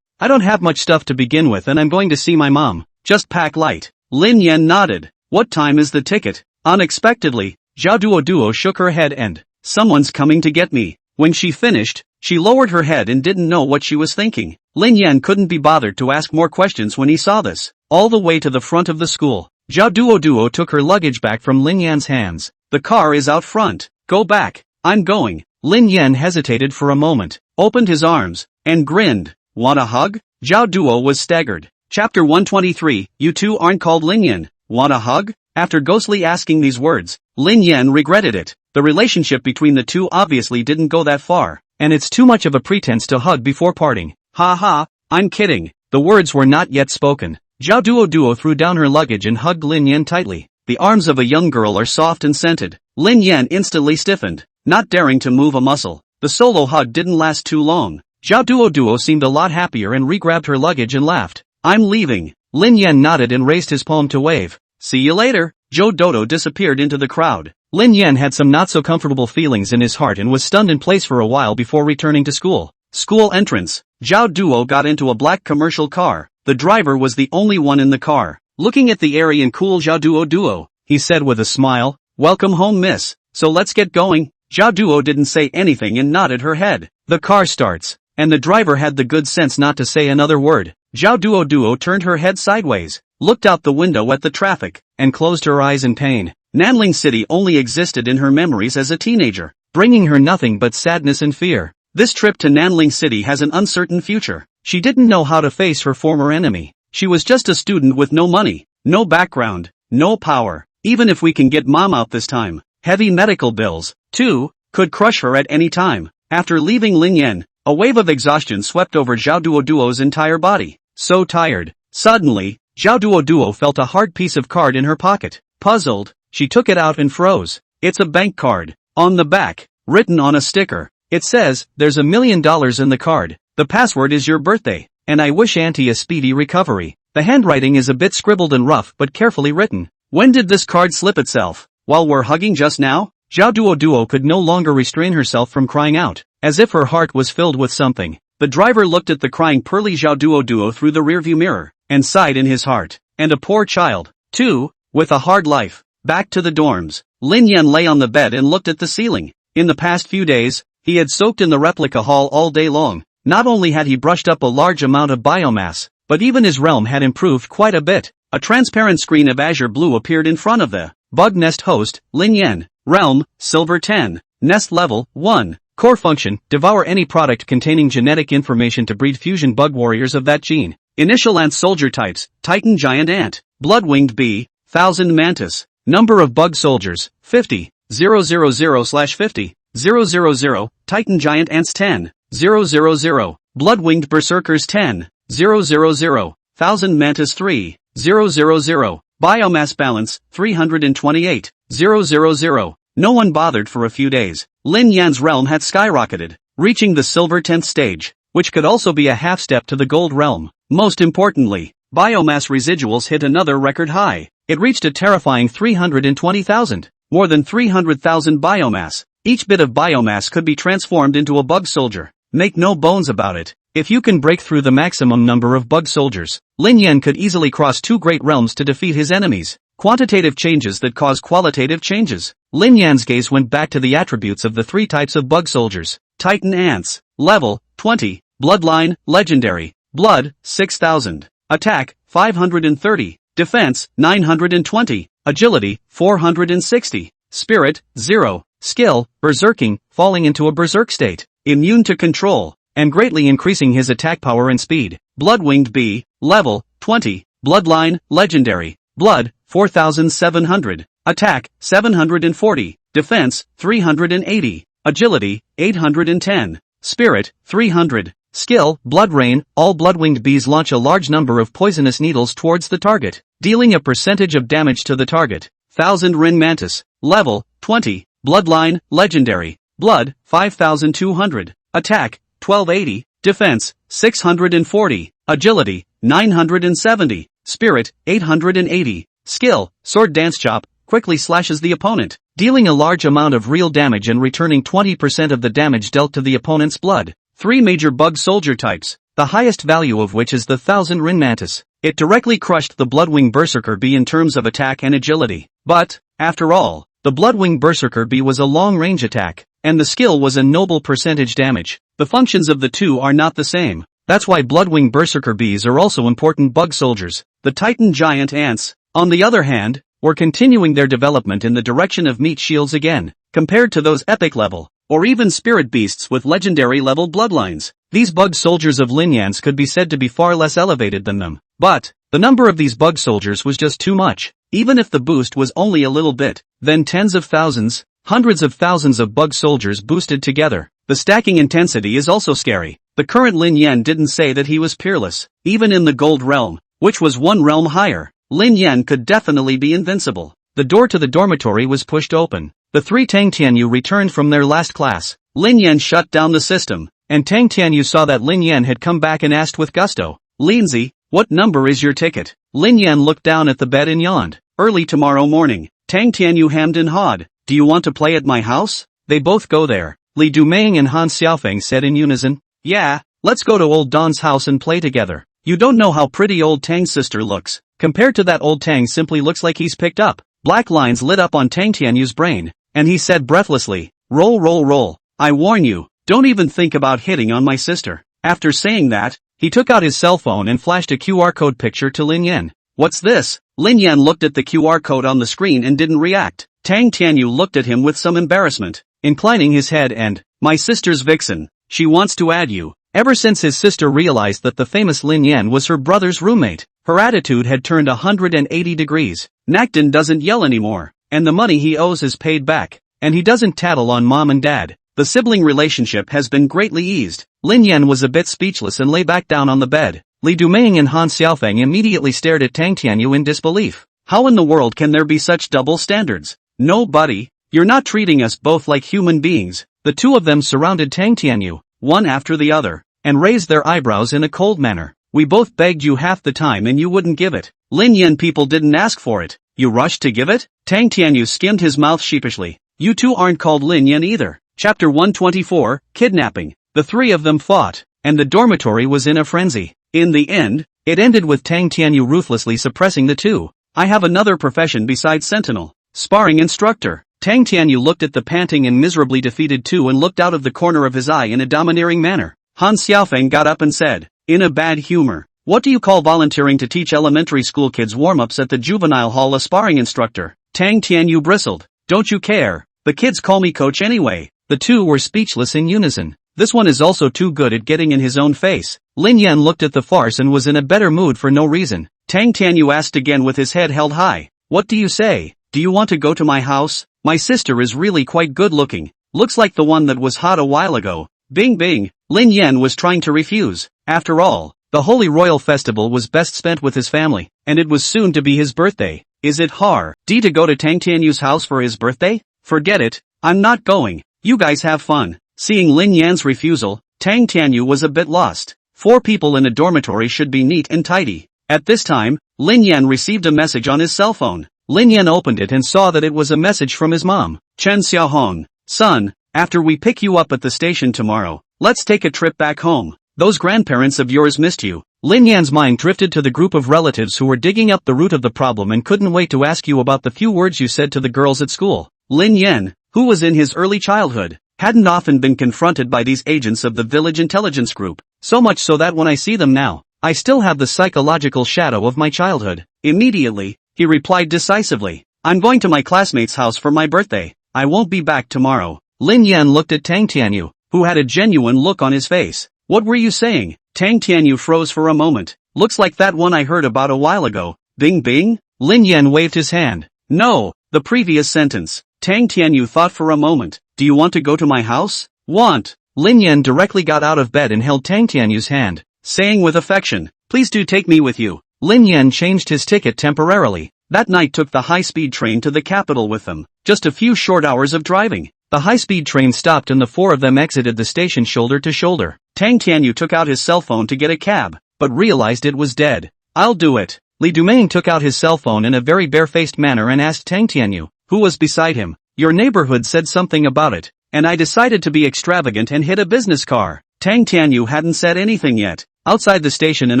I don't have much stuff to begin with and I'm going to see my mom. Just pack light. Lin Yan nodded. What time is the ticket? Unexpectedly, Zhao Duo shook her head and, someone's coming to get me. When she finished, she lowered her head and didn't know what she was thinking. Lin Yan couldn't be bothered to ask more questions when he saw this. All the way to the front of the school, Zhao Duo took her luggage back from Lin Yan's hands. The car is out front. Go back. I'm going. Lin Yan hesitated for a moment, opened his arms, and grinned. Want a hug? Zhao Duo was staggered. Chapter 123, You two aren't called Lin Yan. Want a hug? After ghostly asking these words, Lin Yan regretted it. The relationship between the two obviously didn't go that far, and it's too much of a pretense to hug before parting. Ha ha, I'm kidding. The words were not yet spoken. Zhao Duo threw down her luggage and hugged Lin Yan tightly. The arms of a young girl are soft and scented. Lin Yan instantly stiffened, not daring to move a muscle. The solo hug didn't last too long. Zhao Duo seemed a lot happier and re-grabbed her luggage and laughed. I'm leaving. Lin Yan nodded and raised his palm to wave. See you later. Joe Dodo disappeared into the crowd. Lin Yan had some not so comfortable feelings in his heart and was stunned in place for a while before returning to school. School entrance. Zhao Duo got into a black commercial car. The driver was the only one in the car. Looking at the airy and cool Zhao Duo, he said with a smile, "Welcome home, miss. So let's get going." Zhao Duo didn't say anything and nodded her head. The car starts, and the driver had the good sense not to say another word. Zhao Duo turned her head sideways, looked out the window at the traffic, and closed her eyes in pain. Nanling City only existed in her memories as a teenager, bringing her nothing but sadness and fear. This trip to Nanling City has an uncertain future. She didn't know how to face her former enemy. She was just a student with no money, no background, no power. Even if we can get mom out this time, heavy medical bills, too, could crush her at any time. After leaving Lin Yan, a wave of exhaustion swept over Zhao Duo's entire body. So tired. Suddenly, Zhao Duo felt a hard piece of card in her pocket. Puzzled, she took it out and froze. It's a bank card. On the back, written on a sticker, it says, "There's $1 million in the card. The password is your birthday, and I wish Auntie a speedy recovery." The handwriting is a bit scribbled and rough but carefully written. When did this card slip itself? While we're hugging just now? Zhao Duo could no longer restrain herself from crying out, as if her heart was filled with something. The driver looked at the crying pearly Zhao Duo through the rearview mirror, and sighed in his heart. And a poor child, too, with a hard life. Back to the dorms. Lin Yan lay on the bed and looked at the ceiling. In the past few days, he had soaked in the replica hall all day long. Not only had he brushed up a large amount of biomass, but even his realm had improved quite a bit. A transparent screen of azure blue appeared in front of the bug nest host, Lin Yan. Realm, Silver 10. Nest level, 1. Core function, devour any product containing genetic information to breed fusion bug warriors of that gene. Initial ant soldier types, Titan giant ant, blood-winged bee, 1000 mantis. Number of bug soldiers, 50, 000/50, 000, Titan giant ants 10, 000, blood-winged berserkers 10, 000, 1000 mantis 3, 000, biomass balance, 328, 000. No one bothered for a few days. Lin Yan's realm had skyrocketed, reaching the silver 10th stage, which could also be a half step to the gold realm. Most importantly, biomass residuals hit another record high. It reached a terrifying 320,000, more than 300,000 biomass. Each bit of biomass could be transformed into a bug soldier. Make no bones about it. If you can break through the maximum number of bug soldiers, Lin Yan could easily cross two great realms to defeat his enemies. Quantitative changes that cause qualitative changes. Lin Yan's gaze went back to the attributes of the three types of bug soldiers. Titan ants. Level, 20. Bloodline, legendary. Blood, 6,000. Attack, 530. Defense, 920. Agility, 460. Spirit, 0. Skill, berserking, falling into a berserk state. Immune to control, and greatly increasing his attack power and speed. Blood-winged bee, level, 20. Bloodline, legendary. Blood, 4,700. Attack, 740. Defense, 380. Agility, 810. Spirit, 300. Skill, Blood Rain. All blood-winged bees launch a large number of poisonous needles towards the target, dealing a percentage of damage to the target. 1000 Rin Mantis. Level, 20. Bloodline, Legendary. Blood, 5200. Attack, 1280. Defense, 640. Agility, 970. Spirit, 880. Skill, Sword Dance Chop. Quickly slashes the opponent, dealing a large amount of real damage and returning 20% of the damage dealt to the opponent's blood. 3 major bug soldier types, the highest value of which is the 1000 Rin Mantis. It directly crushed the Bloodwing Berserker Bee in terms of attack and agility. But, after all, the Bloodwing Berserker Bee was a long-range attack, and the skill was a noble percentage damage. The functions of the two are not the same. That's why Bloodwing Berserker Bees are also important bug soldiers. The Titan Giant Ants, on the other hand, were continuing their development in the direction of meat shields again, compared to those epic level, or even spirit beasts with legendary level bloodlines. These bug soldiers of Linyans could be said to be far less elevated than them. But, the number of these bug soldiers was just too much. Even if the boost was only a little bit, then tens of thousands, hundreds of thousands of bug soldiers boosted together. The stacking intensity is also scary. The current Lin Yan didn't say that he was peerless. Even in the gold realm, which was one realm higher, Lin Yan could definitely be invincible. The door to the dormitory was pushed open. The 3 Tang Tianyu returned from their last class. Lin Yan shut down the system, and Tang Tianyu saw that Lin Yan had come back and asked with gusto, "Lindsay, what number is your ticket?" Lin Yan looked down at the bed and yawned. "Early tomorrow morning." Tang Tianyu hammed and hawed. "Do you want to play at my house?" They both go there. Li Dumeng and Han Xiaofeng said in unison. "Yeah, let's go to old Don's house and play together. You don't know how pretty old Tang's sister looks. Compared to that, old Tang simply looks like he's picked up." Black lines lit up on Tang Tianyu's brain, and he said breathlessly, "Roll, roll, roll. I warn you, don't even think about hitting on my sister." After saying that, he took out his cell phone and flashed a QR code picture to Lin Yan. "What's this?" Lin Yan looked at the QR code on the screen and didn't react. Tang Tianyu looked at him with some embarrassment, inclining his head and, "My sister's Vixen. She wants to add you." Ever since his sister realized that the famous Lin Yan was her brother's roommate, her attitude had turned 180 degrees. Nakden doesn't yell anymore, and the money he owes is paid back, and he doesn't tattle on mom and dad. The sibling relationship has been greatly eased. Lin Yan was a bit speechless and lay back down on the bed. Li Dumeng and Han Xiaofeng immediately stared at Tang Tianyu in disbelief. How in the world can there be such double standards? "No, buddy, you're not treating us both like human beings." The two of them surrounded Tang Tianyu, one after the other, and raised their eyebrows in a cold manner. "We both begged you half the time and you wouldn't give it. Lin Yan people didn't ask for it. You rushed to give it?" Tang Tianyu skimmed his mouth sheepishly. "You two aren't called Lin Yan either." Chapter 124, Kidnapping. The three of them fought, and the dormitory was in a frenzy. In the end, it ended with Tang Tianyu ruthlessly suppressing the two. "I have another profession besides Sentinel. Sparring instructor." Tang Tianyu looked at the panting and miserably defeated two and looked out of the corner of his eye in a domineering manner. Han Xiaofeng got up and said, in a bad humor, "What do you call volunteering to teach elementary school kids warm-ups at the juvenile hall a sparring instructor?" Tang Tianyu bristled. "Don't you care? The kids call me coach anyway." The two were speechless in unison. This one is also too good at getting in his own face. Lin Yan looked at the farce and was in a better mood for no reason. Tang Tianyu asked again with his head held high, "What do you say? Do you want to go to my house? My sister is really quite good looking. Looks like the one that was hot a while ago." Bing bing. Lin Yan was trying to refuse. After all, the Holy Royal Festival was best spent with his family, and it was soon to be his birthday. Is it hard to go to Tang Tianyu's house for his birthday? Forget it, I'm not going. You guys have fun. Seeing Lin Yan's refusal, Tang Tianyu was a bit lost. 4 people in a dormitory should be neat and tidy. At this time, Lin Yan received a message on his cell phone. Lin Yan opened it and saw that it was a message from his mom. "Chen Xiaohong, son, after we pick you up at the station tomorrow, let's take a trip back home. Those grandparents of yours missed you." Lin Yan's mind drifted to the group of relatives who were digging up the root of the problem and couldn't wait to ask you about the few words you said to the girls at school. Lin Yan, who was in his early childhood, hadn't often been confronted by these agents of the village intelligence group, so much so that when I see them now, I still have the psychological shadow of my childhood. Immediately, he replied decisively, "I'm going to my classmate's house for my birthday. I won't be back tomorrow." Lin Yan looked at Tang Tianyu, who had a genuine look on his face. "What were you saying?" Tang Tianyu froze for a moment. "Looks like that one I heard about a while ago." Bing bing? Lin Yan waved his hand. "No, the previous sentence. Tang Tianyu thought for a moment. Do you want to go to my house? Want. Lin Yan directly got out of bed and held Tang Tianyu's hand, saying with affection, please do take me with you. Lin Yan changed his ticket temporarily. That night took the high-speed train to the capital with them. Just a few short hours of driving. The high-speed train stopped and the four of them exited the station shoulder to shoulder. Tang Tianyu took out his cell phone to get a cab, but realized it was dead. I'll do it. Li Dumeng took out his cell phone in a very barefaced manner and asked Tang Tianyu, who was beside him, your neighborhood said something about it, and I decided to be extravagant and hit a business car. Tang Tianyu hadn't said anything yet. Outside the station an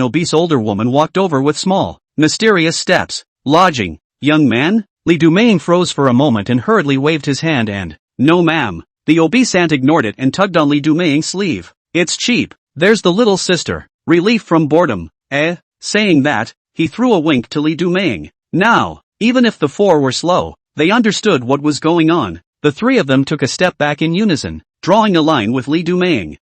obese older woman walked over with small, mysterious steps. Lodging. Young man? Li Dumeng froze for a moment and hurriedly waved his hand and, no ma'am. The obese aunt ignored it and tugged on Li Dumeng's sleeve. It's cheap. There's the little sister. Relief from boredom. Saying that, he threw a wink to Li Dumeng. Now, even if the four were slow, they understood what was going on. The three of them took a step back in unison, drawing a line with Li Dumeng.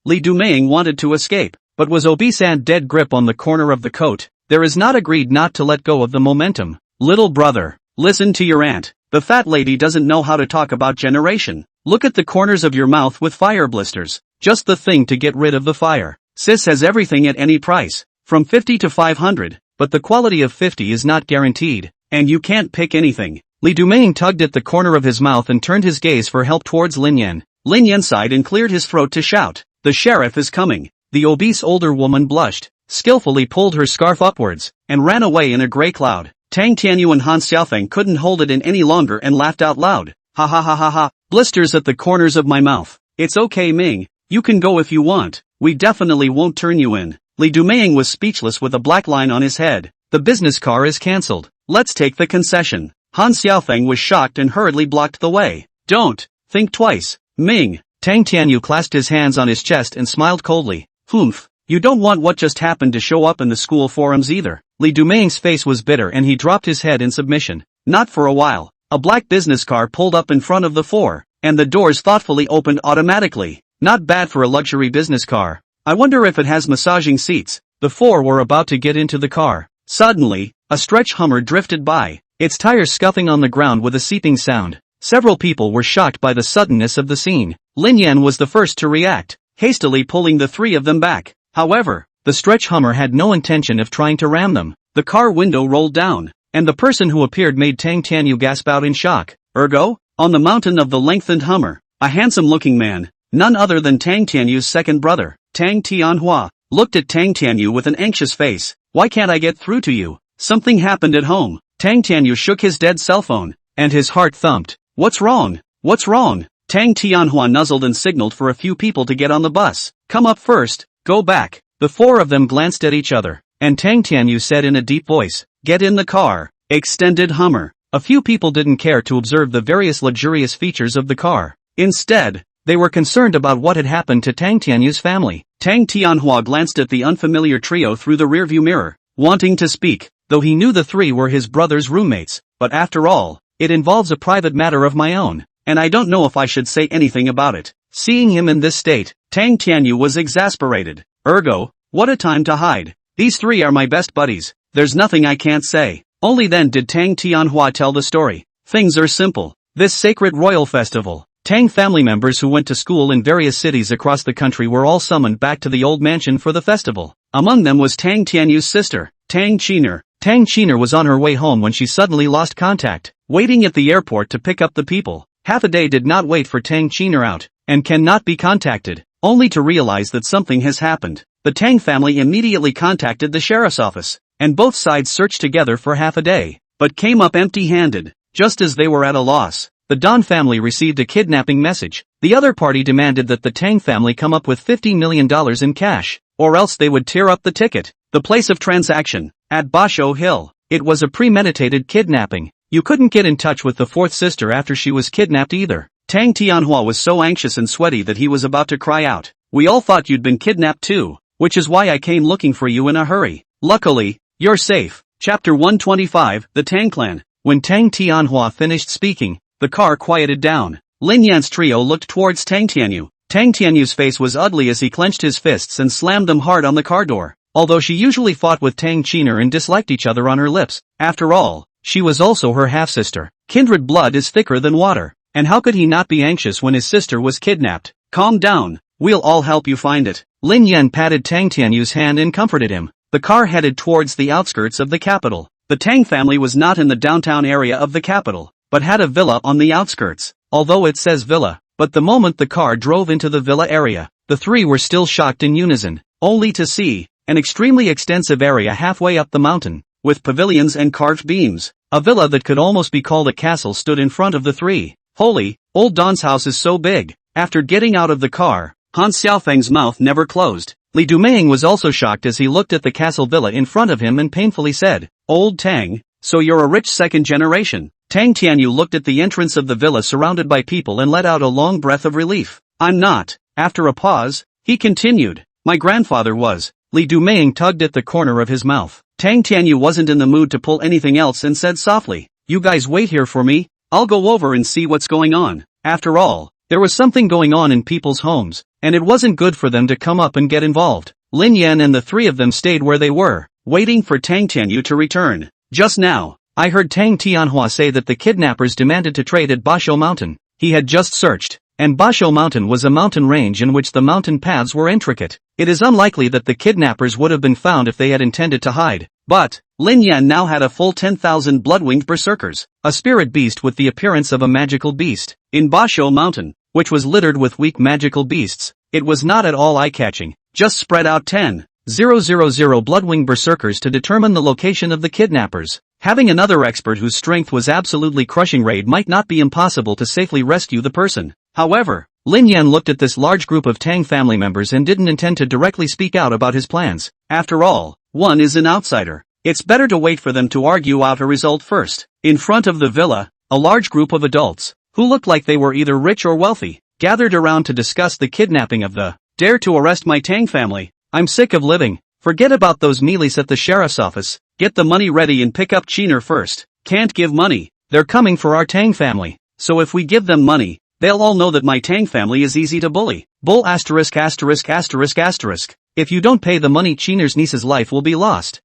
Li Dumeng wanted to escape, but was obese aunt dead grip on the corner of the coat. There is not agreed not to let go of the momentum. Little brother, listen to your aunt. The fat lady doesn't know how to talk about generation. Look at the corners of your mouth with fire blisters. Just the thing to get rid of the fire. Sis has everything at any price. From 50 to 500, but the quality of 50 is not guaranteed, and you can't pick anything. Li Dumeng tugged at the corner of his mouth and turned his gaze for help towards Lin Yan. Lin Yan sighed and cleared his throat to shout, the sheriff is coming. The obese older woman blushed, skillfully pulled her scarf upwards, and ran away in a gray cloud. Tang Tianyu and Han Xiaofeng couldn't hold it in any longer and laughed out loud. Ha ha ha ha ha, blisters at the corners of my mouth. It's okay Ming, you can go if you want, we definitely won't turn you in. Li Dumeng was speechless with a black line on his head. The business car is cancelled. Let's take the concession. Han Xiaofeng was shocked and hurriedly blocked the way. Don't think twice, Ming. Tang Tianyu clasped his hands on his chest and smiled coldly. Humph, you don't want what just happened to show up in the school forums either. Li Dumeng's face was bitter and he dropped his head in submission. Not for a while. A black business car pulled up in front of the four, and the doors thoughtfully opened automatically. Not bad for a luxury business car. I wonder if it has massaging seats. The four were about to get into the car. Suddenly, a stretch Hummer drifted by, its tires scuffing on the ground with a seeping sound. Several people were shocked by the suddenness of the scene. Lin Yan was the first to react, hastily pulling the three of them back. However, the stretch Hummer had no intention of trying to ram them. The car window rolled down, and the person who appeared made Tang Tianyu gasp out in shock. Ergo, on the mountain of the lengthened Hummer, a handsome-looking man, none other than Tang Tianyu's second brother, Tang Tianhua, looked at Tang Tianyu with an anxious face. Why can't I get through to you? Something happened at home. Tang Tianyu shook his dead cell phone, and his heart thumped. What's wrong? What's wrong? Tang Tianhua nuzzled and signaled for a few people to get on the bus. Come up first, go back. The four of them glanced at each other, and Tang Tianyu said in a deep voice, get in the car. Extended Hummer. A few people didn't care to observe the various luxurious features of the car. Instead, they were concerned about what had happened to Tang Tianyu's family. Tang Tianhua glanced at the unfamiliar trio through the rearview mirror, wanting to speak, though he knew the three were his brother's roommates. But after all, it involves a private matter of my own, and I don't know if I should say anything about it. Seeing him in this state, Tang Tianyu was exasperated. Ergo, what a time to hide. These three are my best buddies, there's nothing I can't say. Only then did Tang Tianhua tell the story. Things are simple. This sacred royal festival, Tang family members who went to school in various cities across the country were all summoned back to the old mansion for the festival. Among them was Tang Tianyu's sister, Tang Qiner. Tang Qiner was on her way home when she suddenly lost contact, waiting at the airport to pick up the people. Half a day did not wait for Tang Qiner out, and cannot be contacted, only to realize that something has happened. The Tang family immediately contacted the sheriff's office, and both sides searched together for half a day, but came up empty-handed. Just as they were at a loss, the Don family received a kidnapping message. The other party demanded that the Tang family come up with $50 million in cash, or else they would tear up the ticket. The place of transaction, at Basho Hill. It was a premeditated kidnapping. You couldn't get in touch with the fourth sister after she was kidnapped either. Tang Tianhua was so anxious and sweaty that he was about to cry out. We all thought you'd been kidnapped too, which is why I came looking for you in a hurry. Luckily, you're safe. Chapter 125, The Tang Clan. When Tang Tianhua finished speaking, the car quieted down. Lin Yan's trio looked towards Tang Tianyu. Tang Tianyu's face was ugly as he clenched his fists and slammed them hard on the car door. Although she usually fought with Tang Qiner and disliked each other on her lips, after all, She was also her half-sister. Kindred blood is thicker than water. And how could he not be anxious when his sister was kidnapped? Calm down. We'll all help you find it. Lin Yan patted Tang Tianyu's hand and comforted him. The car headed towards the outskirts of the capital. The Tang family was not in the downtown area of the capital, but had a villa on the outskirts. Although it says villa, but the moment the car drove into the villa area, the three were still shocked in unison, only to see an extremely extensive area halfway up the mountain, with pavilions and carved beams. A villa that could almost be called a castle stood in front of the three. Holy, old Don's house is so big. After getting out of the car, Han Xiaofeng's mouth never closed. Li Dumeng was also shocked as he looked at the castle villa in front of him and painfully said, Old Tang, so you're a rich second generation. Tang Tianyu looked at the entrance of the villa surrounded by people and let out a long breath of relief. I'm not. After a pause, he continued, my grandfather was. Li Dumeng tugged at the corner of his mouth. Tang Tianyu wasn't in the mood to pull anything else and said softly, you guys wait here for me, I'll go over and see what's going on. After all, there was something going on in people's homes, and it wasn't good for them to come up and get involved. Lin Yan and the three of them stayed where they were, waiting for Tang Tianyu to return. Just now, I heard Tang Tianhua say that the kidnappers demanded to trade at Basho Mountain. He had just searched, and Basho Mountain was a mountain range in which the mountain paths were intricate. It is unlikely that the kidnappers would have been found if they had intended to hide. But, Lin Yan now had a full 10,000 blood-winged berserkers, a spirit beast with the appearance of a magical beast. In Basho Mountain, which was littered with weak magical beasts, it was not at all eye-catching. Just spread out 10,000 blood-winged berserkers to determine the location of the kidnappers. Having another expert whose strength was absolutely crushing raid might not be impossible to safely rescue the person. However, Lin Yan looked at this large group of Tang family members and didn't intend to directly speak out about his plans. After all, one is an outsider. It's better to wait for them to argue out a result first. In front of the villa, a large group of adults, who looked like they were either rich or wealthy, gathered around to discuss the kidnapping of the dare to arrest my Tang family. I'm sick of living. Forget about those mealies at the sheriff's office. Get the money ready and pick up Chiner first. Can't give money. They're coming for our Tang family. So if we give them money, they'll all know that my Tang family is easy to bully. Bull asterisk asterisk asterisk asterisk. If you don't pay the money, Chiner's niece's life will be lost.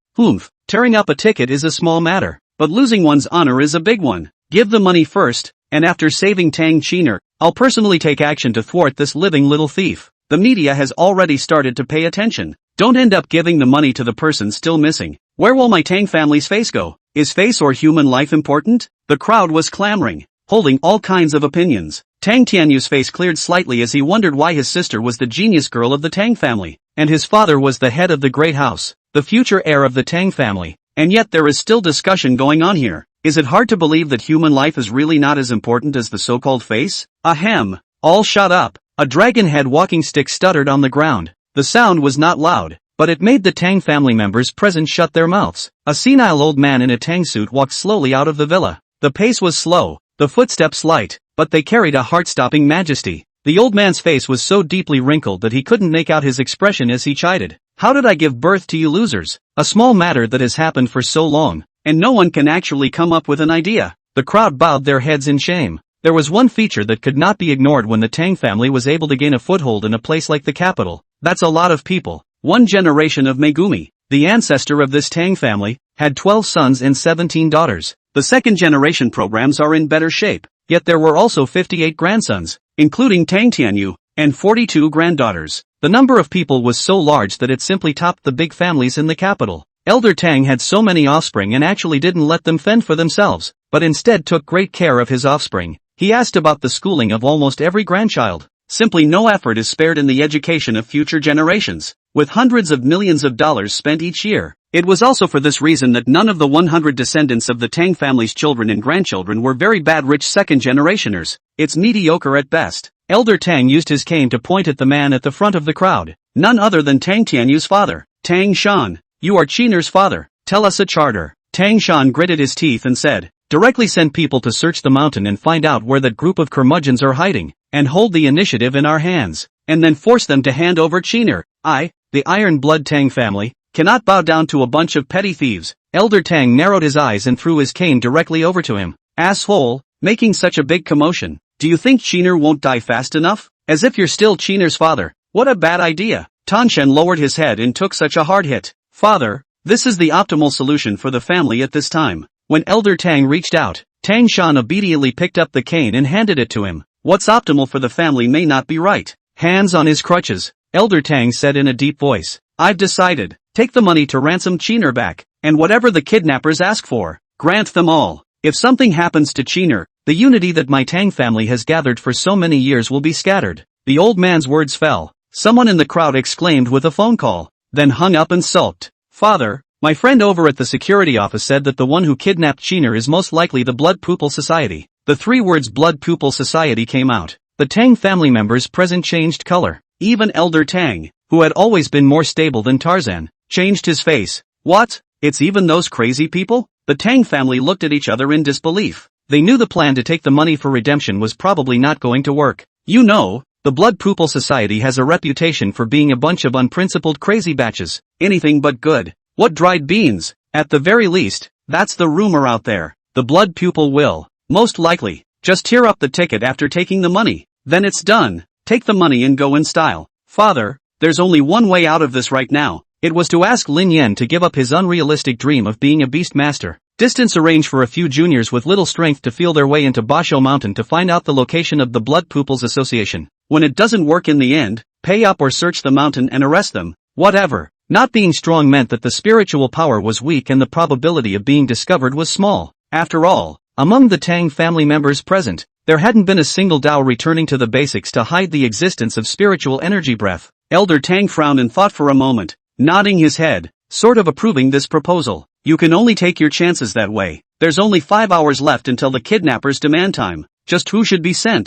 Tearing up a ticket is a small matter, but losing one's honor is a big one. Give the money first, and after saving Tang Chiner, I'll personally take action to thwart this living little thief. The media has already started to pay attention. Don't end up giving the money to the person still missing. Where will my Tang family's face go? Is face or human life important? The crowd was clamoring, holding all kinds of opinions. Tang Tianyu's face cleared slightly as he wondered why his sister was the genius girl of the Tang family, and his father was the head of the great house, the future heir of the Tang family. And yet there is still discussion going on here. Is it hard to believe that human life is really not as important as the so-called face? Ahem. All shut up. A dragon-head walking stick stuttered on the ground. The sound was not loud, but it made the Tang family members present shut their mouths. A senile old man in a Tang suit walked slowly out of the villa. The pace was slow, the footsteps light, but they carried a heart-stopping majesty. The old man's face was so deeply wrinkled that he couldn't make out his expression as he chided. How did I give birth to you losers? A small matter that has happened for so long, and no one can actually come up with an idea. The crowd bowed their heads in shame. There was one feature that could not be ignored when the Tang family was able to gain a foothold in a place like the capital. That's a lot of people. One generation of Megumi, the ancestor of this Tang family, had 12 sons and 17 daughters. The second generation programs are in better shape, yet there were also 58 grandsons, including Tang Tianyu, and 42 granddaughters. The number of people was so large that it simply topped the big families in the capital. Elder Tang had so many offspring and actually didn't let them fend for themselves, but instead took great care of his offspring. He asked about the schooling of almost every grandchild. Simply no effort is spared in the education of future generations, with hundreds of millions of dollars spent each year. It was also for this reason that none of the 100 descendants of the Tang family's children and grandchildren were very bad rich second-generationers. It's mediocre at best. Elder Tang used his cane to point at the man at the front of the crowd. None other than Tang Tianyu's father. Tang Shan, you are Chiner's father. Tell us a charter. Tang Shan gritted his teeth and said, directly send people to search the mountain and find out where that group of curmudgeons are hiding, and hold the initiative in our hands, and then force them to hand over Chiner. I, the Iron Blood Tang family, cannot bow down to a bunch of petty thieves. Elder Tang narrowed his eyes and threw his cane directly over to him. Asshole, making such a big commotion. Do you think Chiner won't die fast enough? As if you're still Chiner's father. What a bad idea. Tanshen lowered his head and took such a hard hit. Father, this is the optimal solution for the family at this time. When Elder Tang reached out, Tang Shan obediently picked up the cane and handed it to him. What's optimal for the family may not be right. Hands on his crutches, Elder Tang said in a deep voice. I've decided. Take the money to ransom Cheener back, and whatever the kidnappers ask for, grant them all. If something happens to Cheener, the unity that my Tang family has gathered for so many years will be scattered. The old man's words fell. Someone in the crowd exclaimed with a phone call, then hung up and sulked. Father, my friend over at the security office said that the one who kidnapped Cheener is most likely the Blood Pupil Society. The three words Blood Pupil Society came out. The Tang family members present changed color. Even Elder Tang, who had always been more stable than Tarzan, changed his face. What? It's even those crazy people? The Tang family looked at each other in disbelief. They knew the plan to take the money for redemption was probably not going to work. You know, the Blood Pupil Society has a reputation for being a bunch of unprincipled crazy batches. Anything but good. What dried beans? At the very least, that's the rumor out there. The Blood Pupil will, most likely, just tear up the ticket after taking the money. Then it's done. Take the money and go in style. Father, there's only one way out of this right now. It was to ask Lin Yen to give up his unrealistic dream of being a beast master. Distance arrange for a few juniors with little strength to feel their way into Basho Mountain to find out the location of the Blood Pupils Association. When it doesn't work in the end, pay up or search the mountain and arrest them. Whatever. Not being strong meant that the spiritual power was weak and the probability of being discovered was small. After all, among the Tang family members present, there hadn't been a single Dao returning to the basics to hide the existence of spiritual energy breath. Elder Tang frowned and thought for a moment, nodding his head, sort of approving this proposal. You can only take your chances that way. There's only 5 hours left until the kidnappers demand time. Just who should be sent?